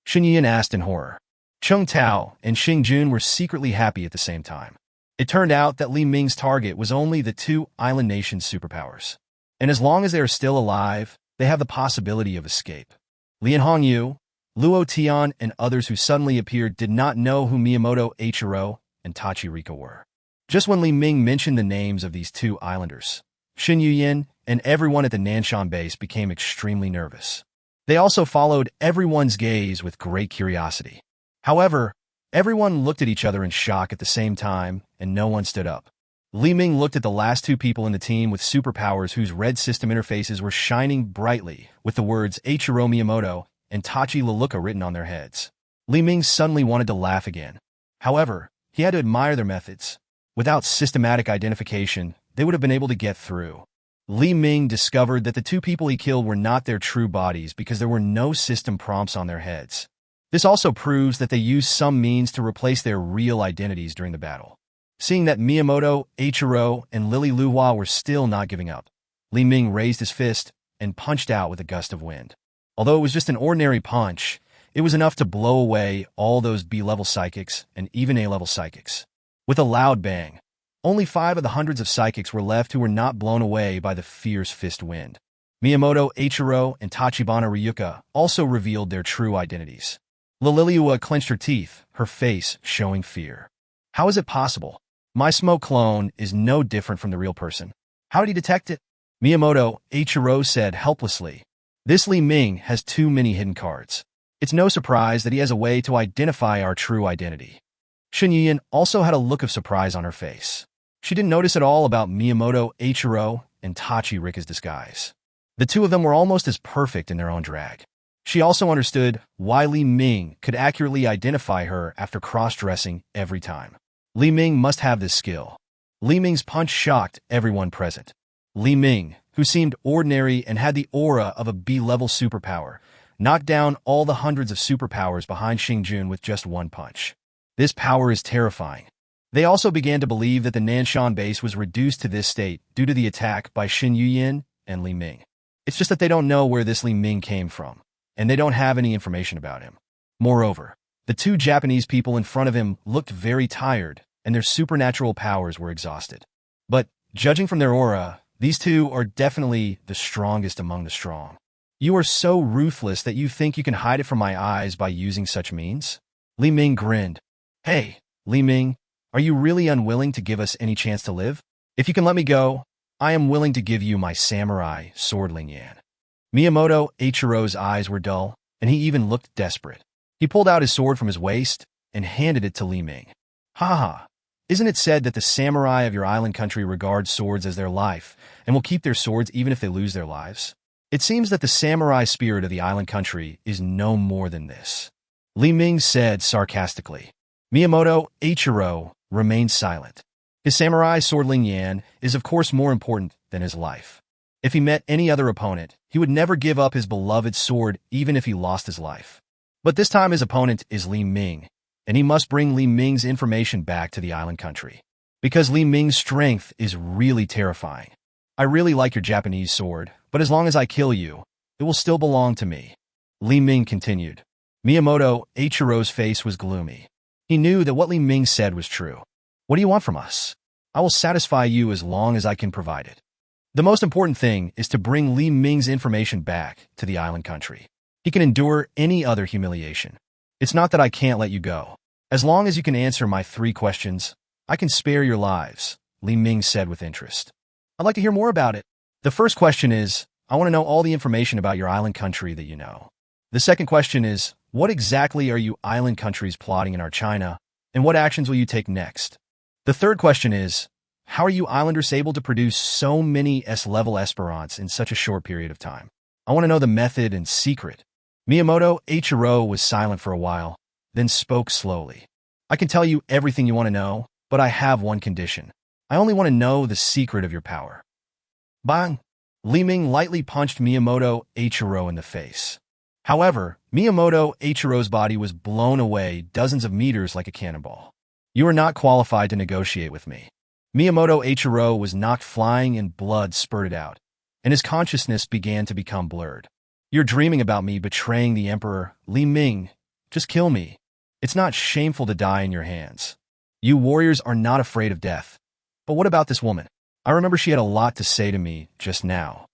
Shen Yiyan asked in horror. Chung Tao and Xing Jun were secretly happy at the same time. It turned out that Li Ming's target was only the two island nations' superpowers. And as long as they are still alive, they have the possibility of escape. Lien Hongyu, Luo Tian, and others who suddenly appeared did not know who Miyamoto, Eiichiro, and Tachi Rika were. Just when Li Ming mentioned the names of these two islanders, Shen Yiyan and everyone at the Nanson base became extremely nervous. They also followed everyone's gaze with great curiosity. However, everyone looked at each other in shock at the same time, and no one stood up. Li Ming looked at the last two people in the team with superpowers whose red system interfaces were shining brightly with the words Eiichiro Miyamoto and Tachi Leluka written on their heads. Li Ming suddenly wanted to laugh again. However, he had to admire their methods. Without systematic identification, they would have been able to get through. Li Ming discovered that the two people he killed were not their true bodies because there were no system prompts on their heads. This also proves that they used some means to replace their real identities during the battle. Seeing that Miyamoto, Eiichiro, and Lily Luhua were still not giving up, Li Ming raised his fist and punched out with a gust of wind. Although it was just an ordinary punch, it was enough to blow away all those B-level psychics and even A-level psychics. With a loud bang, only 5 of the hundreds of psychics were left who were not blown away by the fierce fist wind. Miyamoto, Eiichiro, and Tachibana Ryuka also revealed their true identities. Liliua clenched her teeth, her face showing fear. How is it possible? My smoke clone is no different from the real person. How did he detect it? Miyamoto, Eiichiro said helplessly. This Li Ming has too many hidden cards. It's no surprise that he has a way to identify our true identity. Shin Yuyan also had a look of surprise on her face. She didn't notice at all about Miyamoto, Eiichiro, and Tachi Rika's disguise. The two of them were almost as perfect in their own drag. She also understood why Li Ming could accurately identify her after cross-dressing every time. Li Ming must have this skill. Li Ming's punch shocked everyone present. Li Ming, who seemed ordinary and had the aura of a B-level superpower, knocked down all the hundreds of superpowers behind Xingjun with just one punch. This power is terrifying. They also began to believe that the Nanson base was reduced to this state due to the attack by Shin Yuyan and Li Ming. It's just that they don't know where this Li Ming came from, and they don't have any information about him. Moreover, the two Japanese people in front of him looked very tired, and their supernatural powers were exhausted. But, judging from their aura, these two are definitely the strongest among the strong. You are so ruthless that you think you can hide it from my eyes by using such means? Li Ming grinned. Hey, Li Ming, are you really unwilling to give us any chance to live? If you can let me go, I am willing to give you my samurai sword Ling Yan. Miyamoto, Eiichiro's eyes were dull, and he even looked desperate. He pulled out his sword from his waist and handed it to Li Ming. Ha ha! Isn't it said that the samurai of your island country regard swords as their life and will keep their swords even if they lose their lives? It seems that the samurai spirit of the island country is no more than this. Li Ming said sarcastically. Miyamoto, Eiichiro, remained silent. His samurai sword Ling Yan is of course more important than his life. If he met any other opponent, he would never give up his beloved sword even if he lost his life. But this time his opponent is Li Ming, and he must bring Li Ming's information back to the island country. Because Li Ming's strength is really terrifying. I really like your Japanese sword, but as long as I kill you, it will still belong to me. Li Ming continued. Miyamoto, Eiichiro's face was gloomy. He knew that what Li Ming said was true. What do you want from us? I will satisfy you as long as I can provide it. The most important thing is to bring Li Ming's information back to the island country. He can endure any other humiliation. It's not that I can't let you go. As long as you can answer my 3 questions, I can spare your lives, Li Ming said with interest. I'd like to hear more about it. The first question is, I want to know all the information about your island country that you know. The second question is, what exactly are you island countries plotting in our China, and what actions will you take next? The third question is, how are you islanders able to produce so many S-level Esperants in such a short period of time? I want to know the method and secret. Miyamoto, Eiichiro was silent for a while, then spoke slowly. I can tell you everything you want to know, but I have one condition. I only want to know the secret of your power. Bang! Li Ming lightly punched Miyamoto, Eiichiro in the face. However, Miyamoto, Eiichiro's body was blown away dozens of meters like a cannonball. You are not qualified to negotiate with me. Miyamoto, Eiichiro was knocked flying and blood spurted out, and his consciousness began to become blurred. You're dreaming about me betraying the Emperor, Li Ming. Just kill me. It's not shameful to die in your hands. You warriors are not afraid of death. But what about this woman? I remember she had a lot to say to me just now.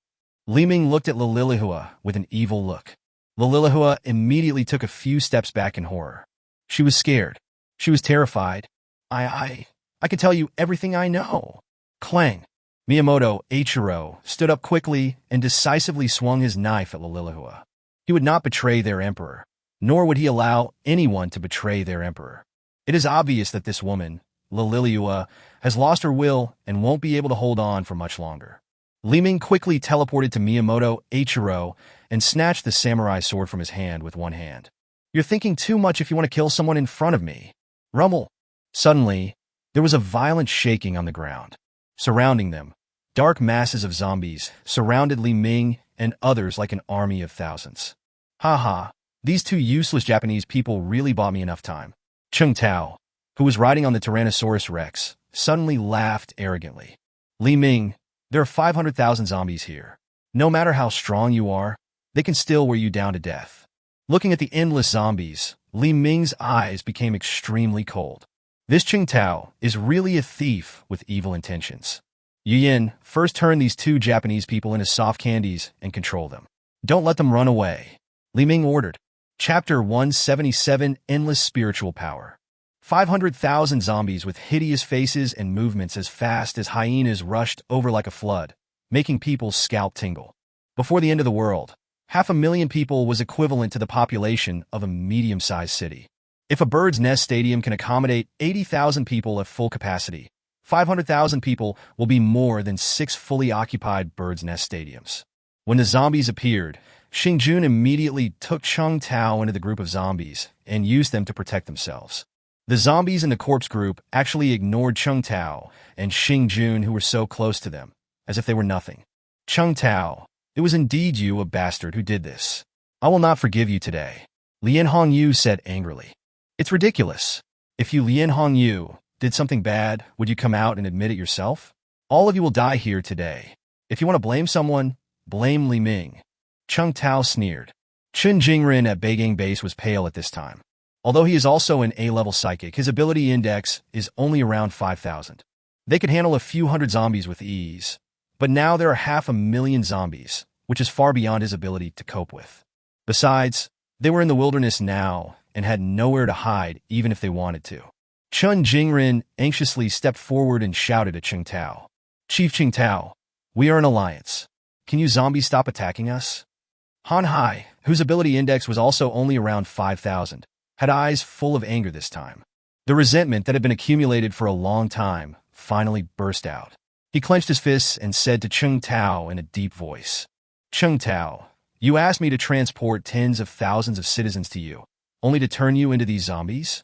Li Ming looked at Liliua with an evil look. Liliua immediately took a few steps back in horror. She was scared. She was terrified. I can tell you everything I know. Clang. Miyamoto, Eiichiro, stood up quickly and decisively swung his knife at Liliua. He would not betray their emperor, nor would he allow anyone to betray their emperor. It is obvious that this woman, Liliua, has lost her will and won't be able to hold on for much longer. Li Ming quickly teleported to Miyamoto, Eiichiro, and snatched the samurai sword from his hand with one hand. You're thinking too much if you want to kill someone in front of me. Rumble. Suddenly, there was a violent shaking on the ground. Surrounding them, dark masses of zombies surrounded Li Ming and others like an army of thousands. Ha, these two useless Japanese people really bought me enough time. Chung Tao, who was riding on the Tyrannosaurus Rex, suddenly laughed arrogantly. Li Ming, there are 500,000 zombies here. No matter how strong you are, they can still wear you down to death. Looking at the endless zombies, Li Ming's eyes became extremely cold. This Chung Tao is really a thief with evil intentions. Yu Yin, first turn these two Japanese people into soft candies and control them. Don't let them run away. Li Ming ordered. Chapter 177, Endless Spiritual Power. 500,000 zombies with hideous faces and movements as fast as hyenas rushed over like a flood, making people's scalp tingle. Before the end of the world, 500,000 people was equivalent to the population of a medium-sized city. If a bird's nest stadium can accommodate 80,000 people at full capacity, 500,000 people will be more than 6 fully occupied bird's nest stadiums. When the zombies appeared, Xingjun immediately took Chung Tao into the group of zombies and used them to protect themselves. The zombies in the corpse group actually ignored Chung Tao and Xingjun, who were so close to them, as if they were nothing. Chung Tao, it was indeed you, a bastard, who did this. I will not forgive you today, Lien Hongyu said angrily. It's ridiculous. If you, Lien Hongyu, did something bad, would you come out and admit it yourself? All of you will die here today. If you want to blame someone, blame Li Ming. Chung Tao sneered. Chun Jingren at Beijing base was pale at this time. Although he is also an A-level psychic, his ability index is only around 5,000. They could handle a few hundred zombies with ease. But now there are 500,000 zombies, which is far beyond his ability to cope with. Besides, they were in the wilderness now and had nowhere to hide even if they wanted to. Chun Jingren anxiously stepped forward and shouted at Chung Tao. Chief Chung Tao, we are an alliance. Can you zombies stop attacking us? Han Hai, whose ability index was also only around 5,000, had eyes full of anger this time. The resentment that had been accumulated for a long time finally burst out. He clenched his fists and said to Chung Tao in a deep voice, Chung Tao, you asked me to transport tens of thousands of citizens to you, only to turn you into these zombies?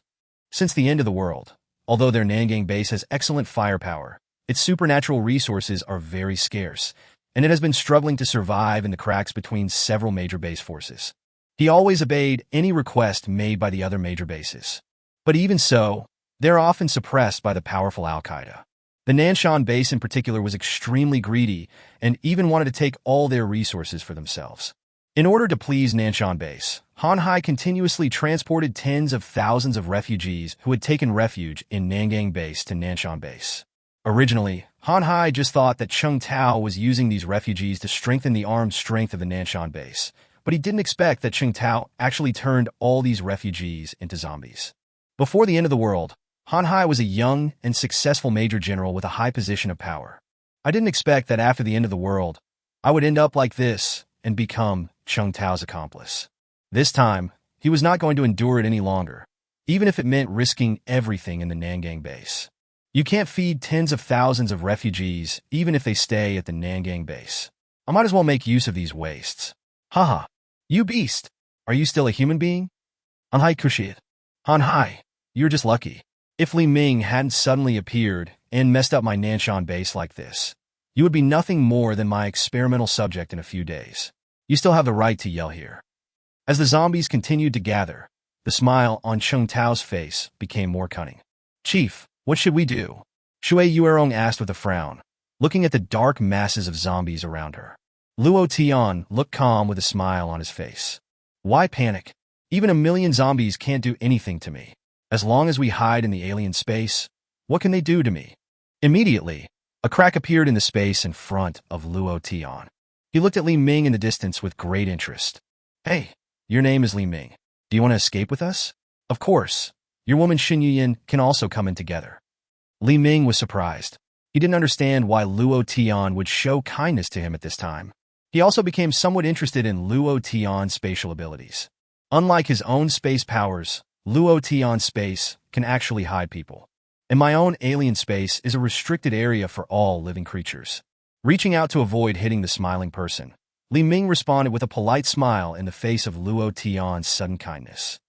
Since the end of the world, although their Nangang base has excellent firepower, its supernatural resources are very scarce, and it has been struggling to survive in the cracks between several major base forces. He always obeyed any request made by the other major bases. But even so, they are often suppressed by the powerful Al-Qaeda. The Nanson base in particular was extremely greedy and even wanted to take all their resources for themselves. In order to please Nanson base, Han Hai continuously transported tens of thousands of refugees who had taken refuge in Nangang base to Nanson base. Originally, Han Hai just thought that Chung Tao was using these refugees to strengthen the armed strength of the Nanson base, but he didn't expect that Chung Tao actually turned all these refugees into zombies. Before the end of the world, Han Hai was a young and successful major general with a high position of power. I didn't expect that after the end of the world, I would end up like this and become Chung Tao's accomplice. This time, he was not going to endure it any longer, even if it meant risking everything in the Nangang base. You can't feed tens of thousands of refugees even if they stay at the Nangang base. I might as well make use of these wastes. Haha, you beast! Are you still a human being? Han Hai Kushit. Han Hai, you're just lucky. If Li Ming hadn't suddenly appeared and messed up my Nanson base like this, you would be nothing more than my experimental subject in a few days. You still have the right to yell here. As the zombies continued to gather, the smile on Chung Tao's face became more cunning. Chief, what should we do? Shui Yuerong asked with a frown, looking at the dark masses of zombies around her. Luo Tian looked calm with a smile on his face. Why panic? Even 1,000,000 zombies can't do anything to me. As long as we hide in the alien space, what can they do to me? Immediately, a crack appeared in the space in front of Luo Tian. He looked at Li Ming in the distance with great interest. Hey, your name is Li Ming. Do you want to escape with us? Of course. Your woman Xin Yuyin can also come in together. Li Ming was surprised. He didn't understand why Luo Tian would show kindness to him at this time. He also became somewhat interested in Luo Tian's spatial abilities. Unlike his own space powers, Luo Tian's space can actually hide people. And my own alien space is a restricted area for all living creatures. Reaching out to avoid hitting the smiling person, Li Ming responded with a polite smile in the face of Luo Tian's sudden kindness.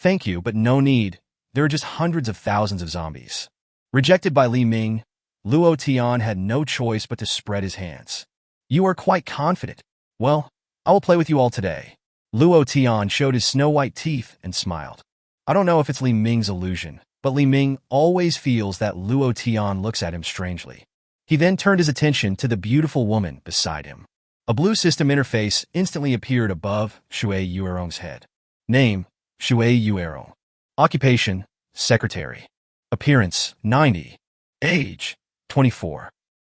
Thank you, but no need. There are just hundreds of thousands of zombies. Rejected by Li Ming, Luo Tian had no choice but to spread his hands. You are quite confident. Well, I will play with you all today. Luo Tian showed his snow-white teeth and smiled. I don't know if it's Li Ming's illusion, but Li Ming always feels that Luo Tian looks at him strangely. He then turned his attention to the beautiful woman beside him. A blue system interface instantly appeared above Shui Yuerong's head. Name, Shui Yuerong. Occupation, secretary. Appearance, 90. Age, 24.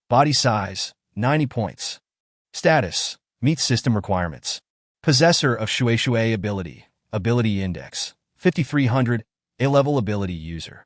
Body size, 90 points. Status, meets system requirements. Possessor of Shui Shui ability, ability index, 5300, A-level ability user.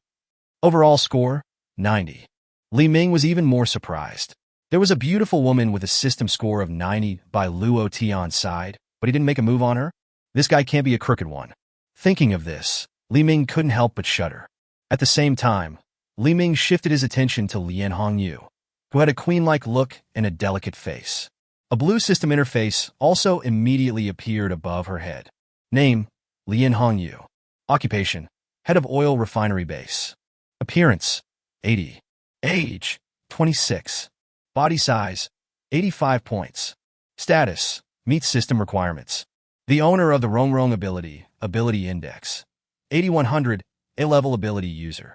Overall score, 90. Li Ming was even more surprised. There was a beautiful woman with a system score of 90 by Luo Tian's side, but he didn't make a move on her? This guy can't be a crooked one. Thinking of this, Li Ming couldn't help but shudder. At the same time, Li Ming shifted his attention to Lian Hongyu, who had a queen-like look and a delicate face. A blue system interface also immediately appeared above her head. Name, Lian Hongyu. Occupation, head of oil refinery base. Appearance, 80. Age, 26. Body size, 85 points. Status, meets system requirements. The owner of the Rongrong ability, ability index, 8100, A-level ability user.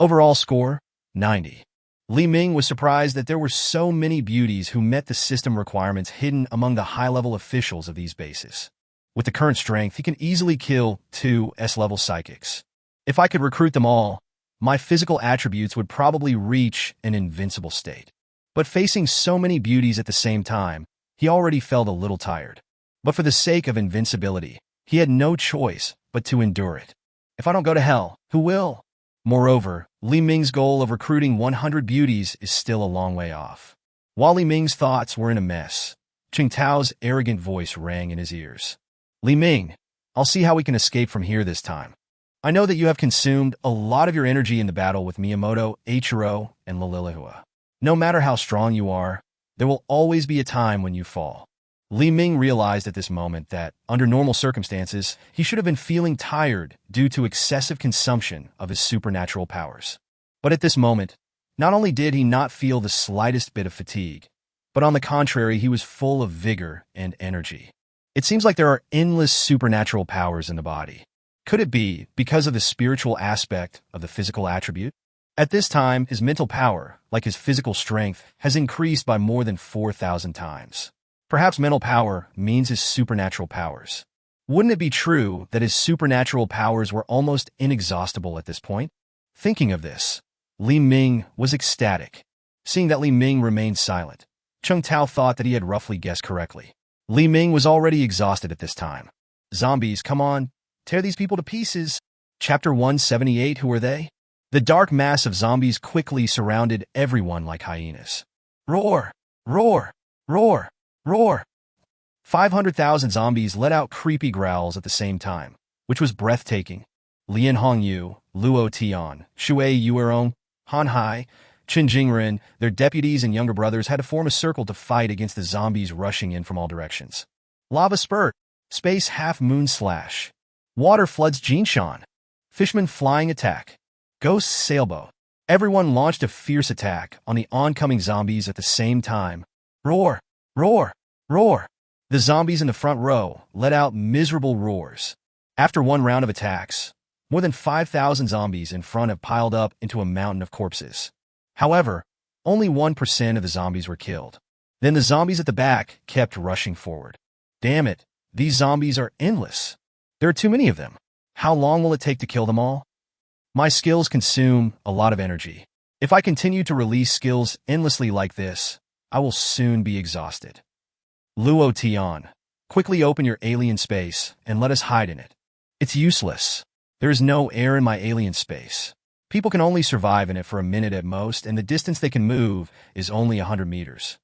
Overall score, 90. Li Ming was surprised that there were so many beauties who met the system requirements hidden among the high-level officials of these bases. With the current strength, he can easily kill 2 S-level psychics. If I could recruit them all, my physical attributes would probably reach an invincible state. But facing so many beauties at the same time, he already felt a little tired. But for the sake of invincibility, he had no choice but to endure it. If I don't go to hell, who will? Moreover, Li Ming's goal of recruiting 100 beauties is still a long way off. While Li Ming's thoughts were in a mess, Qing Tao's arrogant voice rang in his ears. Li Ming, I'll see how we can escape from here this time. I know that you have consumed a lot of your energy in the battle with Miyamoto, Eiichiro, and Lilihua. No matter how strong you are, there will always be a time when you fall. Li Ming realized at this moment that, under normal circumstances, he should have been feeling tired due to excessive consumption of his supernatural powers. But at this moment, not only did he not feel the slightest bit of fatigue, but on the contrary, he was full of vigor and energy. It seems like there are endless supernatural powers in the body. Could it be because of the spiritual aspect of the physical attribute? At this time, his mental power, like his physical strength, has increased by more than 4,000 times. Perhaps mental power means his supernatural powers. Wouldn't it be true that his supernatural powers were almost inexhaustible at this point? Thinking of this, Li Ming was ecstatic. Seeing that Li Ming remained silent, Qing Tao thought that he had roughly guessed correctly. Li Ming was already exhausted at this time. Zombies, come on, tear these people to pieces. Chapter 178, who are they? The dark mass of zombies quickly surrounded everyone like hyenas. Roar! Roar! Roar! Roar! 500,000 zombies let out creepy growls at the same time, which was breathtaking. Lian Hongyu, Luo Tian, Shui Yuerong, Han Hai, Qin Jingren, their deputies and younger brothers had to form a circle to fight against the zombies rushing in from all directions. Lava spurt, space half-moon slash, water floods Jinshan, fishman flying attack, ghost sailboat. Everyone launched a fierce attack on the oncoming zombies at the same time. Roar! Roar! Roar! The zombies in the front row let out miserable roars. After one round of attacks, more than 5,000 zombies in front have piled up into a mountain of corpses. However, only 1% of the zombies were killed. Then the zombies at the back kept rushing forward. Damn it, these zombies are endless. There are too many of them. How long will it take to kill them all? My skills consume a lot of energy. If I continue to release skills endlessly like this, I will soon be exhausted. Luo Tian, quickly open your alien space and let us hide in it. It's useless. There is no air in my alien space. People can only survive in it for a minute at most, and the distance they can move is only 100 meters.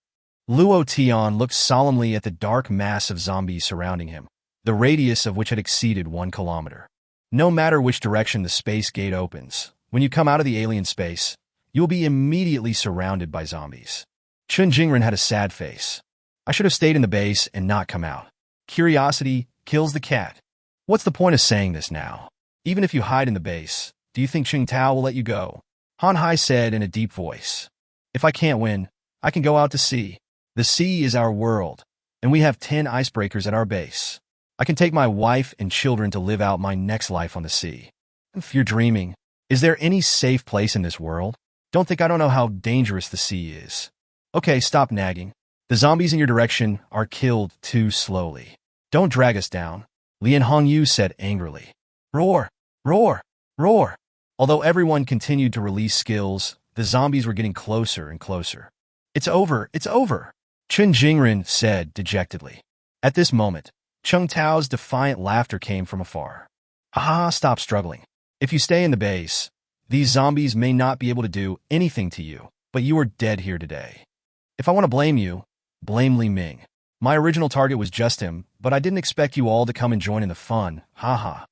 Luo Tian looked solemnly at the dark mass of zombies surrounding him, the radius of which had exceeded 1 kilometer. No matter which direction the space gate opens, when you come out of the alien space, you will be immediately surrounded by zombies. Qin Jingren had a sad face. I should have stayed in the base and not come out. Curiosity kills the cat. What's the point of saying this now? Even if you hide in the base, do you think Qing Tao will let you go? Han Hai said in a deep voice. If I can't win, I can go out to sea. The sea is our world, and we have 10 icebreakers at our base. I can take my wife and children to live out my next life on the sea. If you're dreaming, is there any safe place in this world? Don't think I don't know how dangerous the sea is. Okay, stop nagging. The zombies in your direction are killed too slowly. Don't drag us down, Lian Hongyu said angrily. Roar, roar, roar. Although everyone continued to release skills, the zombies were getting closer and closer. It's over, it's over, Chen Jingren said dejectedly. At this moment, Chung Tao's defiant laughter came from afar. Haha, stop struggling. If you stay in the base, these zombies may not be able to do anything to you, but you are dead here today. If I want to blame you, blame Li Ming. My original target was just him, but I didn't expect you all to come and join in the fun, haha.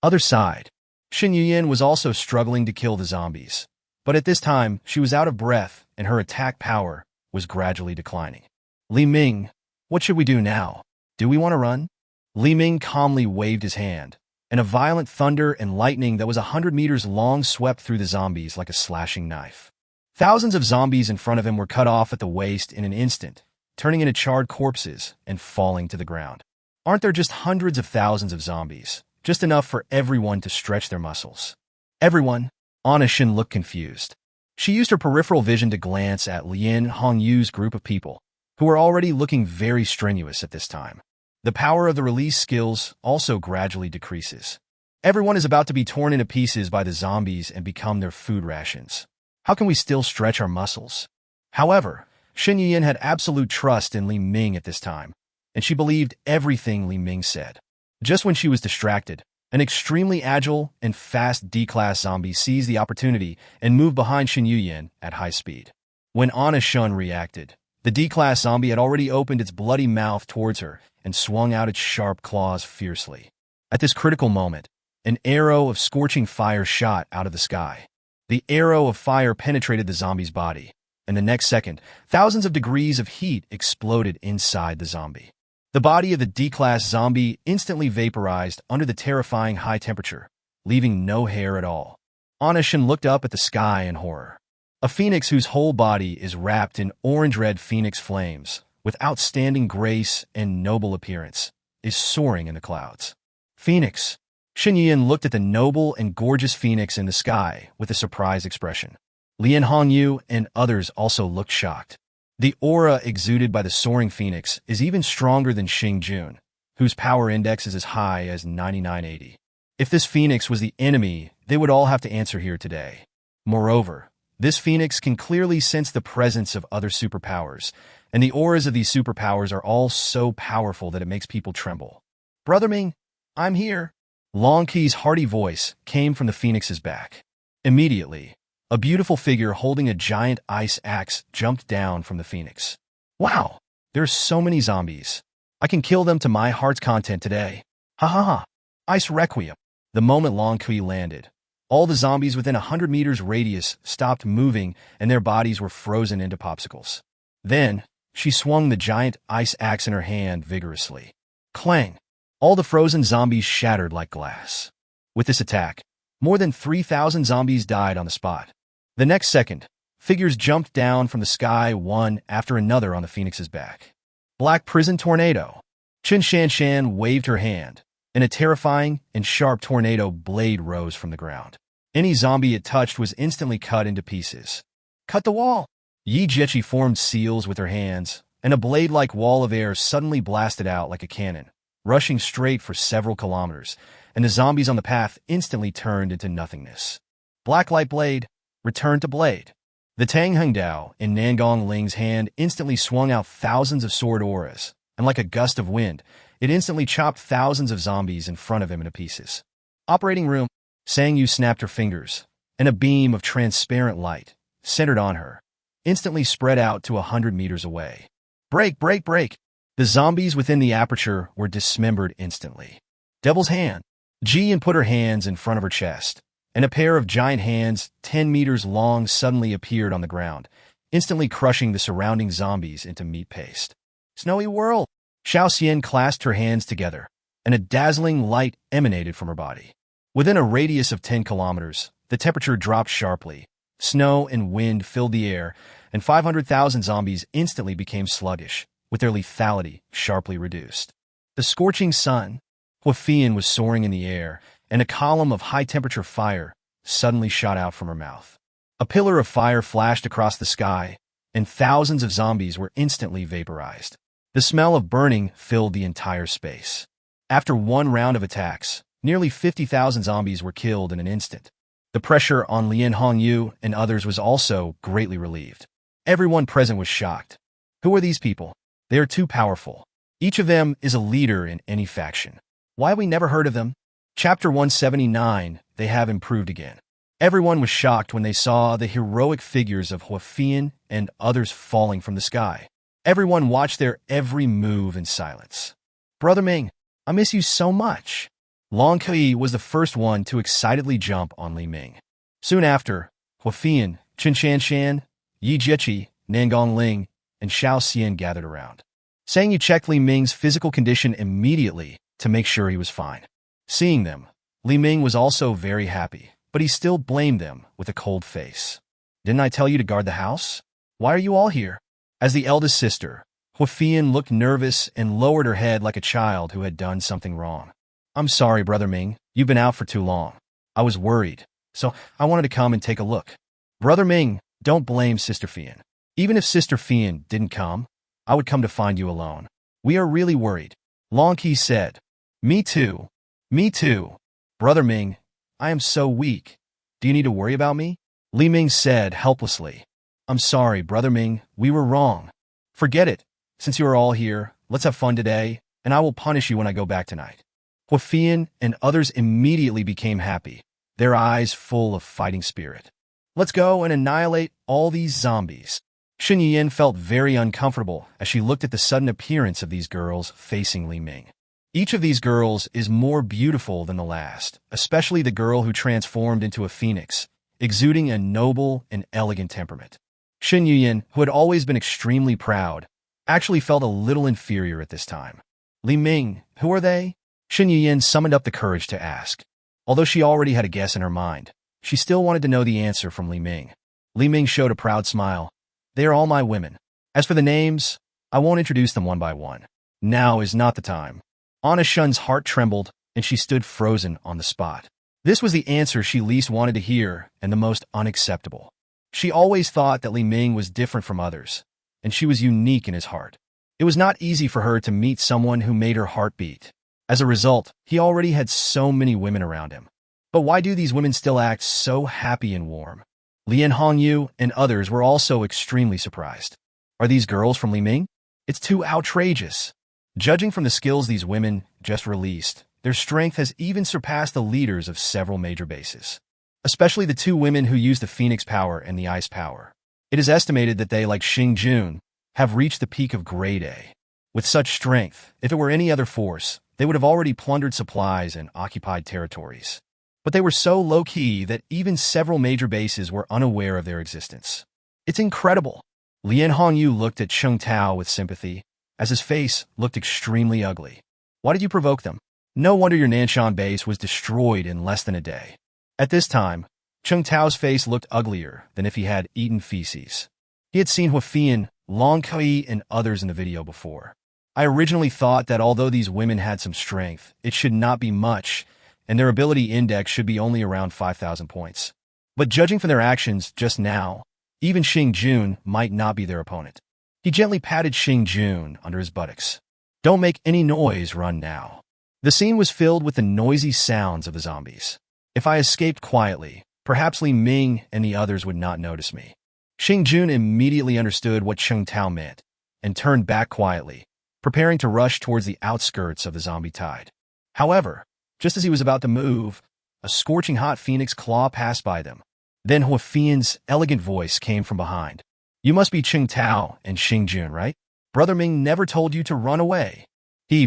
Other side. Xin Yuyan was also struggling to kill the zombies, but at this time, she was out of breath and her attack power was gradually declining. Li Ming, what should we do now? Do we want to run? Li Ming calmly waved his hand, and a violent thunder and lightning that was 100 meters long swept through the zombies like a slashing knife. Thousands of zombies in front of him were cut off at the waist in an instant, turning into charred corpses and falling to the ground. Aren't there just hundreds of thousands of zombies? Just enough for everyone to stretch their muscles. Everyone? Anna Shin looked confused. She used her peripheral vision to glance at Lian Hongyu's group of people, who were already looking very strenuous at this time. The power of the release skills also gradually decreases. Everyone is about to be torn into pieces by the zombies and become their food rations. How can we still stretch our muscles? However, Shin Yuyan had absolute trust in Li Ming at this time, and she believed everything Li Ming said. Just when she was distracted, an extremely agile and fast D-class zombie seized the opportunity and moved behind Shin Yuyan at high speed. When Anna Shun reacted, the D-class zombie had already opened its bloody mouth towards her and swung out its sharp claws fiercely. At this critical moment, an arrow of scorching fire shot out of the sky. The arrow of fire penetrated the zombie's body, and the next second, thousands of degrees of heat exploded inside the zombie. The body of the D-class zombie instantly vaporized under the terrifying high temperature, leaving no hair at all. Anna Shin looked up at the sky in horror. A phoenix whose whole body is wrapped in orange-red phoenix flames, with outstanding grace and noble appearance, is soaring in the clouds. Phoenix. Shin Yuyan looked at the noble and gorgeous phoenix in the sky with a surprised expression. Lian Hongyu and others also looked shocked. The aura exuded by the soaring phoenix is even stronger than Xing Jun, whose power index is as high as 9980. If this phoenix was the enemy, they would all have to answer here today. Moreover, this phoenix can clearly sense the presence of other superpowers, and the auras of these superpowers are all so powerful that it makes people tremble. Brother Ming, I'm here. Long Qi's hearty voice came from the phoenix's back. Immediately, a beautiful figure holding a giant ice axe jumped down from the phoenix. Wow, there's so many zombies. I can kill them to my heart's content today. Ha ha ha. Ice Requiem. The moment Long Qi landed, all the zombies within 100 meters radius stopped moving and their bodies were frozen into popsicles. Then, she swung the giant ice axe in her hand vigorously. Clang! All the frozen zombies shattered like glass. With this attack, more than 3,000 zombies died on the spot. The next second, figures jumped down from the sky one after another on the phoenix's back. Black Prison Tornado. Chen Shanshan waved her hand, and a terrifying and sharp tornado blade rose from the ground. Any zombie it touched was instantly cut into pieces. Cut the wall! Yi Jiechi formed seals with her hands, and a blade-like wall of air suddenly blasted out like a cannon, rushing straight for several kilometers, and the zombies on the path instantly turned into nothingness. Blacklight Blade, return to blade. The Tang Hengdao in Nangong Ling's hand instantly swung out thousands of sword auras, and like a gust of wind, it instantly chopped thousands of zombies in front of him into pieces. Operating room, Sang Yu snapped her fingers, and a beam of transparent light, centered on her, instantly spread out to 100 meters away. Break, break, break! The zombies within the aperture were dismembered instantly. Devil's Hand. Jian put her hands in front of her chest, and a pair of giant hands 10 meters long suddenly appeared on the ground, instantly crushing the surrounding zombies into meat paste. Snowy Whirl! Xiao Xian clasped her hands together, and a dazzling light emanated from her body. Within a radius of 10 kilometers, the temperature dropped sharply. Snow and wind filled the air, and 500,000 zombies instantly became sluggish, with their lethality sharply reduced. The scorching sun, Huafian was soaring in the air, and a column of high-temperature fire suddenly shot out from her mouth. A pillar of fire flashed across the sky, and thousands of zombies were instantly vaporized. The smell of burning filled the entire space. After one round of attacks, nearly 50,000 zombies were killed in an instant. The pressure on Lian Hongyu and others was also greatly relieved. Everyone present was shocked. Who are these people? They are too powerful. Each of them is a leader in any faction. Why have we never heard of them? Chapter 179, they have improved again. Everyone was shocked when they saw the heroic figures of Huafian and others falling from the sky. Everyone watched their every move in silence. Brother Ming, I miss you so much. Long Kai was the first one to excitedly jump on Li Ming. Soon after, Huafian, Chen Shanshan, Yi Jieqi, Nangong Ling, and Xiao Xian gathered around. Sang Yu checked Li Ming's physical condition immediately to make sure he was fine. Seeing them, Li Ming was also very happy, but he still blamed them with a cold face. Didn't I tell you to guard the house? Why are you all here? As the eldest sister, Huafian looked nervous and lowered her head like a child who had done something wrong. I'm sorry, Brother Ming. You've been out for too long. I was worried, so I wanted to come and take a look. Brother Ming, don't blame Sister Fian. Even if Sister Fian didn't come, I would come to find you alone. We are really worried. Long Qi said. Me too. Me too. Brother Ming, I am so weak. Do you need to worry about me? Li Ming said helplessly. I'm sorry, Brother Ming. We were wrong. Forget it. Since you are all here, let's have fun today, and I will punish you when I go back tonight. Huafian and others immediately became happy, their eyes full of fighting spirit. Let's go and annihilate all these zombies. Shen Yiyan felt very uncomfortable as she looked at the sudden appearance of these girls facing Li Ming. Each of these girls is more beautiful than the last, especially the girl who transformed into a phoenix, exuding a noble and elegant temperament. Shen Yiyan, who had always been extremely proud, actually felt a little inferior at this time. Li Ming, who are they? Shen Yiyan summoned up the courage to ask. Although she already had a guess in her mind, she still wanted to know the answer from Li Ming. Li Ming showed a proud smile. They are all my women. As for the names, I won't introduce them one by one. Now is not the time. Anna Shun's heart trembled, and she stood frozen on the spot. This was the answer she least wanted to hear and the most unacceptable. She always thought that Li Ming was different from others, and she was unique in his heart. It was not easy for her to meet someone who made her heart beat. As a result, he already had so many women around him. But why do these women still act so happy and warm? Lian Hongyu and others were also extremely surprised. Are these girls from Li Ming? It's too outrageous. Judging from the skills these women just released, their strength has even surpassed the leaders of several major bases. Especially the two women who use the Phoenix power and the Ice power. It is estimated that they, like Xing Jun, have reached the peak of Grade A. With such strength, if it were any other force, they would have already plundered supplies and occupied territories. But they were so low-key that even several major bases were unaware of their existence. It's incredible. Lian Hongyu looked at Cheng Tao with sympathy, as his face looked extremely ugly. Why did you provoke them? No wonder your Nanson base was destroyed in less than a day. At this time, Cheng Tao's face looked uglier than if he had eaten feces. He had seen Huafian, Long Kai, and others in the video before. I originally thought that although these women had some strength, it should not be much, and their ability index should be only around 5,000 points. But judging from their actions just now, even Xing Jun might not be their opponent. He gently patted Xing Jun under his buttocks. Don't make any noise, run now. The scene was filled with the noisy sounds of the zombies. If I escaped quietly, perhaps Li Ming and the others would not notice me. Xing Jun immediately understood what Cheng Tao meant, and turned back quietly, preparing to rush towards the outskirts of the zombie tide. However, just as he was about to move, a scorching hot phoenix claw passed by them. Then Huafian's elegant voice came from behind. You must be Cheng Tao and Xing Jun, right? Brother Ming never told you to run away.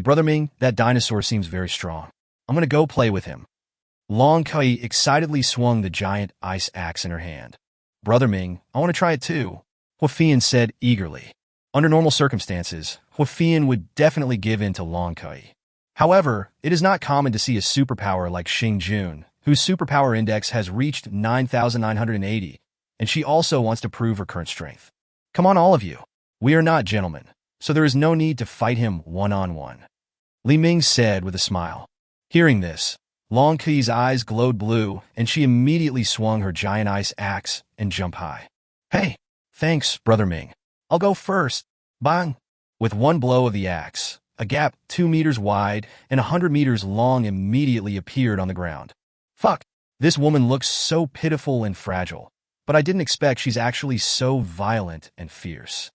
Brother Ming, that dinosaur seems very strong. I'm gonna go play with him. Long Kai excitedly swung the giant ice axe in her hand. Brother Ming, I want to try it too, Huafian said eagerly. Under normal circumstances, Huafian would definitely give in to Long Kai. However, it is not common to see a superpower like Xing Jun whose superpower index has reached 9,980, and she also wants to prove her current strength. Come on, all of you. We are not gentlemen, so there is no need to fight him one-on-one, Li Ming said with a smile. Hearing this, Long Qi's eyes glowed blue, and she immediately swung her giant ice axe and jumped high. Hey, thanks, Brother Ming. I'll go first. Bang! With one blow of the axe, a gap 2 meters wide and 100 meters long immediately appeared on the ground. Fuck! This woman looks so pitiful and fragile, but I didn't expect she's actually so violent and fierce.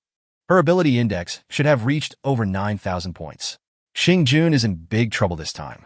Her ability index should have reached over 9,000 points. Xing Jun is in big trouble this time.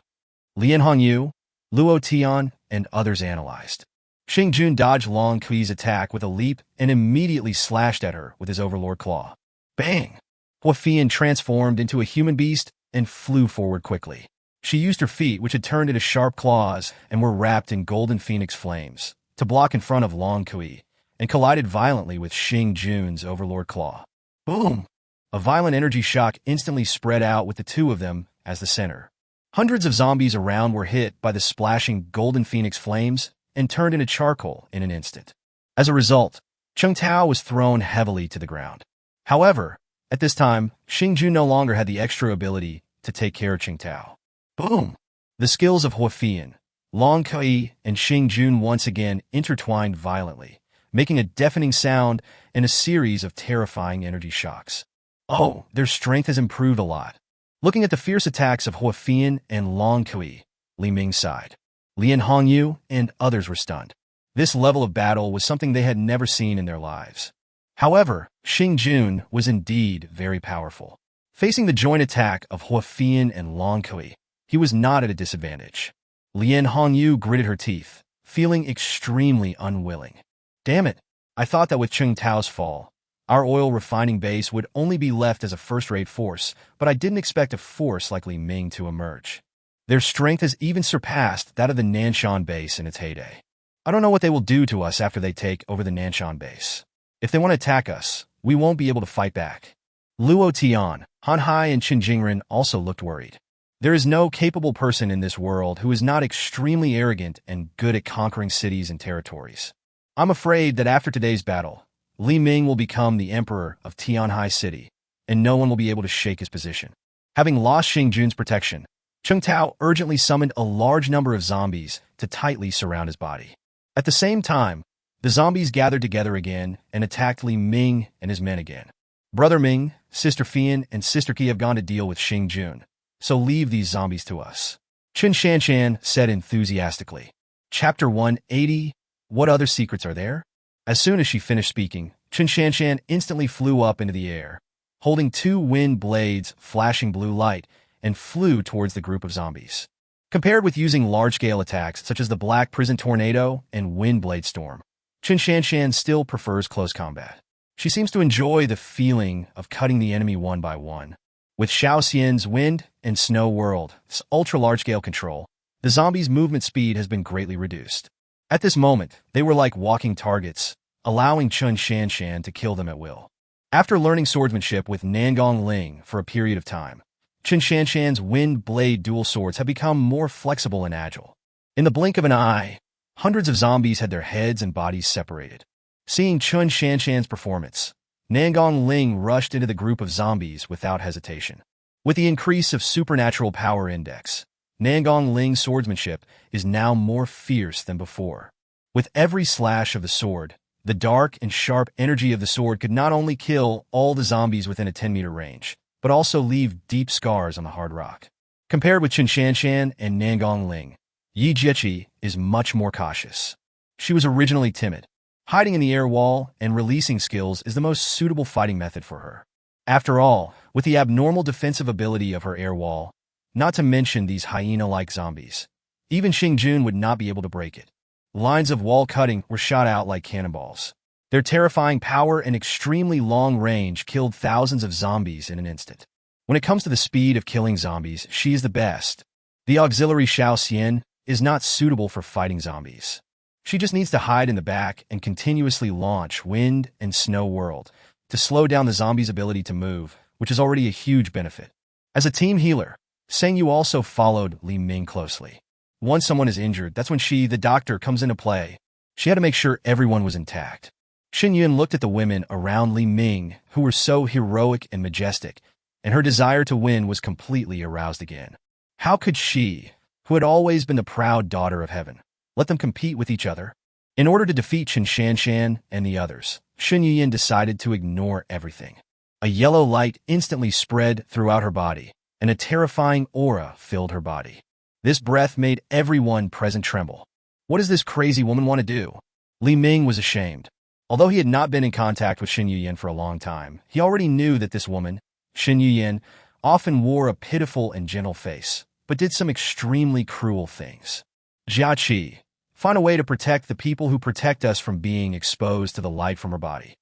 Lian Hongyu, Luo Tian, and others analyzed. Xing Jun dodged Long Qi's attack with a leap and immediately slashed at her with his Overlord Claw. Bang! Hua Fian transformed into a human beast and flew forward quickly. She used her feet, which had turned into sharp claws and were wrapped in golden phoenix flames, to block in front of Long Qi, and collided violently with Xing Jun's Overlord Claw. Boom! A violent energy shock instantly spread out with the two of them as the center. Hundreds of zombies around were hit by the splashing golden phoenix flames and turned into charcoal in an instant. As a result, Cheng Tao was thrown heavily to the ground. However, at this time, Xing Jun no longer had the extra ability to take care of Cheng Tao. Boom! The skills of Hua Fian, Long Qi, and Xing Jun once again intertwined violently, making a deafening sound and a series of terrifying energy shocks. Oh, their strength has improved a lot. Looking at the fierce attacks of Hua Fian and Long Qi, Li Ming sighed. Lian Hongyu and others were stunned. This level of battle was something they had never seen in their lives. However, Xing Jun was indeed very powerful. Facing the joint attack of Hua Fian and Long Qi, he was not at a disadvantage. Lian Hongyu gritted her teeth, feeling extremely unwilling. Damn it, I thought that with Cheng Tao's fall, our oil refining base would only be left as a first-rate force, but I didn't expect a force like Li Ming to emerge. Their strength has even surpassed that of the Nanson base in its heyday. I don't know what they will do to us after they take over the Nanson base. If they want to attack us, we won't be able to fight back. Luo Tian, Han Hai, and Qin Jingren also looked worried. There is no capable person in this world who is not extremely arrogant and good at conquering cities and territories. I'm afraid that after today's battle, Li Ming will become the emperor of Tianhai City, and no one will be able to shake his position. Having lost Xing Jun's protection, Cheng Tao urgently summoned a large number of zombies to tightly surround his body. At the same time, the zombies gathered together again and attacked Li Ming and his men again. Brother Ming, Sister Fian, and Sister Qi have gone to deal with Xing Jun, so leave these zombies to us, Chen Shanshan said enthusiastically. Chapter 180, What Other Secrets Are There? As soon as she finished speaking, Chen Shanshan instantly flew up into the air, holding 2 wind blades flashing blue light, and flew towards the group of zombies. Compared with using large-scale attacks such as the Black Prison Tornado and Wind Blade Storm, Chen Shanshan still prefers close combat. She seems to enjoy the feeling of cutting the enemy one by one. With Xiao Xian's Wind and Snow World's ultra-large-scale control, the zombies' movement speed has been greatly reduced. At this moment, they were like walking targets, allowing Chen Shanshan to kill them at will. After learning swordsmanship with Nangong Ling for a period of time, Chen Shanshan's Wind Blade dual swords have become more flexible and agile. In the blink of an eye, hundreds of zombies had their heads and bodies separated. Seeing Chen Shanshan's performance, Nangong Ling rushed into the group of zombies without hesitation. With the increase of supernatural power index, Nangong Ling's swordsmanship is now more fierce than before. With every slash of the sword, the dark and sharp energy of the sword could not only kill all the zombies within a 10-meter range, but also leave deep scars on the hard rock. Compared with Chen Shanshan and Nangong Ling, Yi Jieqi is much more cautious. She was originally timid. Hiding in the air wall and releasing skills is the most suitable fighting method for her. After all, with the abnormal defensive ability of her air wall, not to mention these hyena-like zombies, even Xing Jun would not be able to break it. Lines of wall cutting were shot out like cannonballs. Their terrifying power and extremely long range killed thousands of zombies in an instant. When it comes to the speed of killing zombies, she is the best. The auxiliary Xiao Xian is not suitable for fighting zombies. She just needs to hide in the back and continuously launch Wind and Snow World to slow down the zombies' ability to move, which is already a huge benefit. As a team healer, Seng Yu also followed Li Ming closely. Once someone is injured, that's when she, the doctor, comes into play. She had to make sure everyone was intact. Shen Yun looked at the women around Li Ming, who were so heroic and majestic, and her desire to win was completely aroused again. How could she, who had always been the proud daughter of heaven, let them compete with each other? In order to defeat Chen Shanshan and the others, Shen Yuyin decided to ignore everything. A yellow light instantly spread throughout her body, and a terrifying aura filled her body. This breath made everyone present tremble. What does this crazy woman want to do? Li Ming was ashamed. Although he had not been in contact with Shen Yuyin for a long time, he already knew that this woman, Shen Yuyin, often wore a pitiful and gentle face, but did some extremely cruel things. Jia Qi, find a way to protect the people who protect us from being exposed to the light from her body.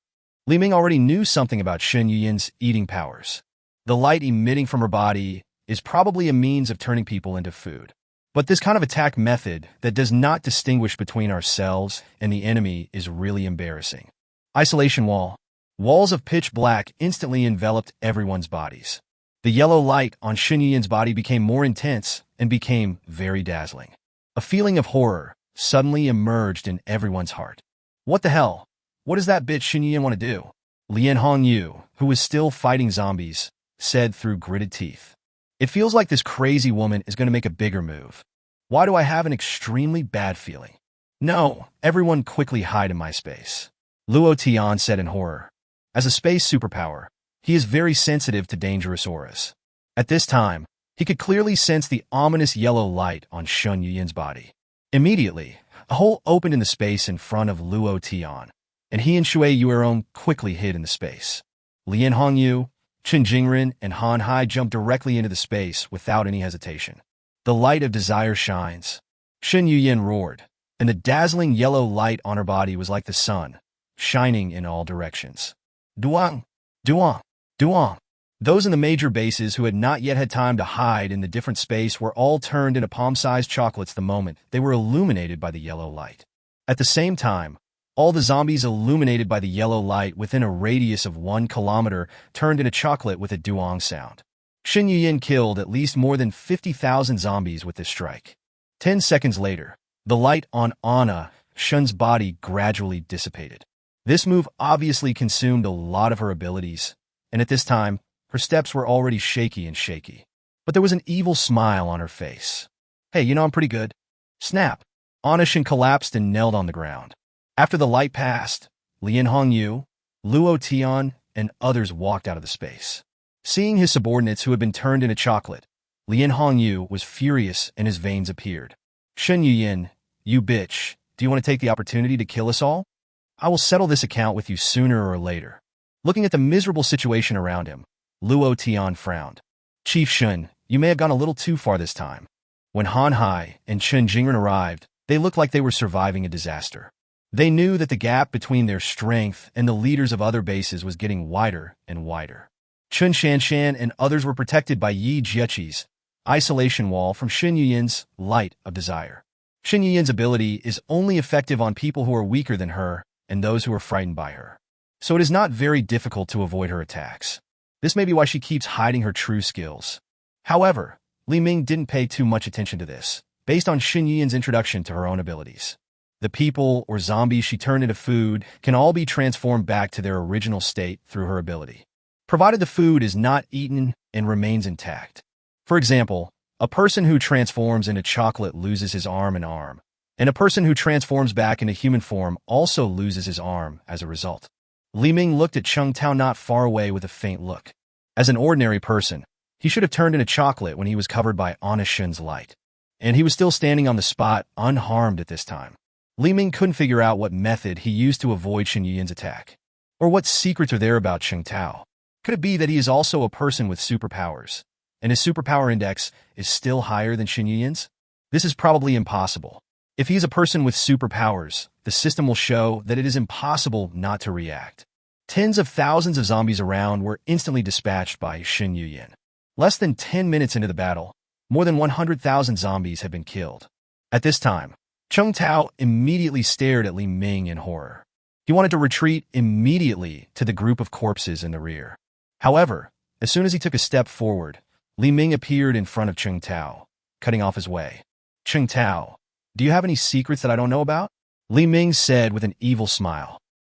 Li Ming already knew something about Shen Yuyin's eating powers. The light emitting from her body is probably a means of turning people into food. But this kind of attack method that does not distinguish between ourselves and the enemy is really embarrassing. Isolation wall. Walls of pitch black instantly enveloped everyone's bodies. The yellow light on Shen Yuyin's body became more intense and became very dazzling. A feeling of horror suddenly emerged in everyone's heart. What the hell? What does that bitch Shen Yuyin want to do? Lian Hongyu, who was still fighting zombies, said through gritted teeth. It feels like this crazy woman is going to make a bigger move. Why do I have an extremely bad feeling? No, everyone quickly hide in my space. Luo Tian said in horror. As a space superpower, he is very sensitive to dangerous auras. At this time, he could clearly sense the ominous yellow light on Shen Yuyin's body. Immediately, a hole opened in the space in front of Luo Tian, and he and Shui Yuerong quickly hid in the space. Lian Hongyu, Chen Jingren, and Han Hai jumped directly into the space without any hesitation. The light of desire shines. Shen Yuyin roared, and the dazzling yellow light on her body was like the sun, shining in all directions. Duang! Duang! Duang! Those in the major bases who had not yet had time to hide in the different space were all turned into palm-sized chocolates the moment they were illuminated by the yellow light. At the same time, all the zombies illuminated by the yellow light within a radius of 1 kilometer turned into chocolate with a duang sound. Shen Yuyin killed at least more than 50,000 zombies with this strike. 10 seconds later, the light on Anna Shen's body gradually dissipated. This move obviously consumed a lot of her abilities, and at this time, her steps were already shaky. But there was an evil smile on her face. Hey, you know I'm pretty good. Snap! Anna Shen collapsed and knelt on the ground. After the light passed, Lian Hongyu, Luo Tian, and others walked out of the space. Seeing his subordinates who had been turned into chocolate, Lian Hongyu was furious and his veins appeared. Shen Yuyin, you bitch, do you want to take the opportunity to kill us all? I will settle this account with you sooner or later. Looking at the miserable situation around him, Luo Tian frowned. Chief Shen, you may have gone a little too far this time. When Han Hai and Chen Jingren arrived, they looked like they were surviving a disaster. They knew that the gap between their strength and the leaders of other bases was getting wider and wider. Chen Shanshan and others were protected by Yi Jieqi's isolation wall from Shen Yuyin's light of desire. Shen Yuyin's ability is only effective on people who are weaker than her and those who are frightened by her. So it is not very difficult to avoid her attacks. This may be why she keeps hiding her true skills. However, Li Ming didn't pay too much attention to this, based on Shen Yuyin's introduction to her own abilities. The people or zombies she turned into food can all be transformed back to their original state through her ability, provided the food is not eaten and remains intact. For example, a person who transforms into chocolate loses his arm, and a person who transforms back into human form also loses his arm as a result. Li Ming looked at Cheng Tao not far away with a faint look. As an ordinary person, he should have turned into chocolate when he was covered by Anna Shen's light, and he was still standing on the spot unharmed at this time. Li Ming couldn't figure out what method he used to avoid Shen Yuyin's attack, or what secrets are there about Cheng Tao. Could it be that he is also a person with superpowers, and his superpower index is still higher than Shen Yuyin's? This is probably impossible. If he is a person with superpowers, the system will show that it is impossible not to react. Tens of thousands of zombies around were instantly dispatched by Shen Yuyin. Less than 10 minutes into the battle, more than 100,000 zombies had been killed. At this time, Cheng Tao immediately stared at Li Ming in horror. He wanted to retreat immediately to the group of corpses in the rear. However, as soon as he took a step forward, Li Ming appeared in front of Cheng Tao, cutting off his way. Chung Tao, do you have any secrets that I don't know about? Li Ming said with an evil smile.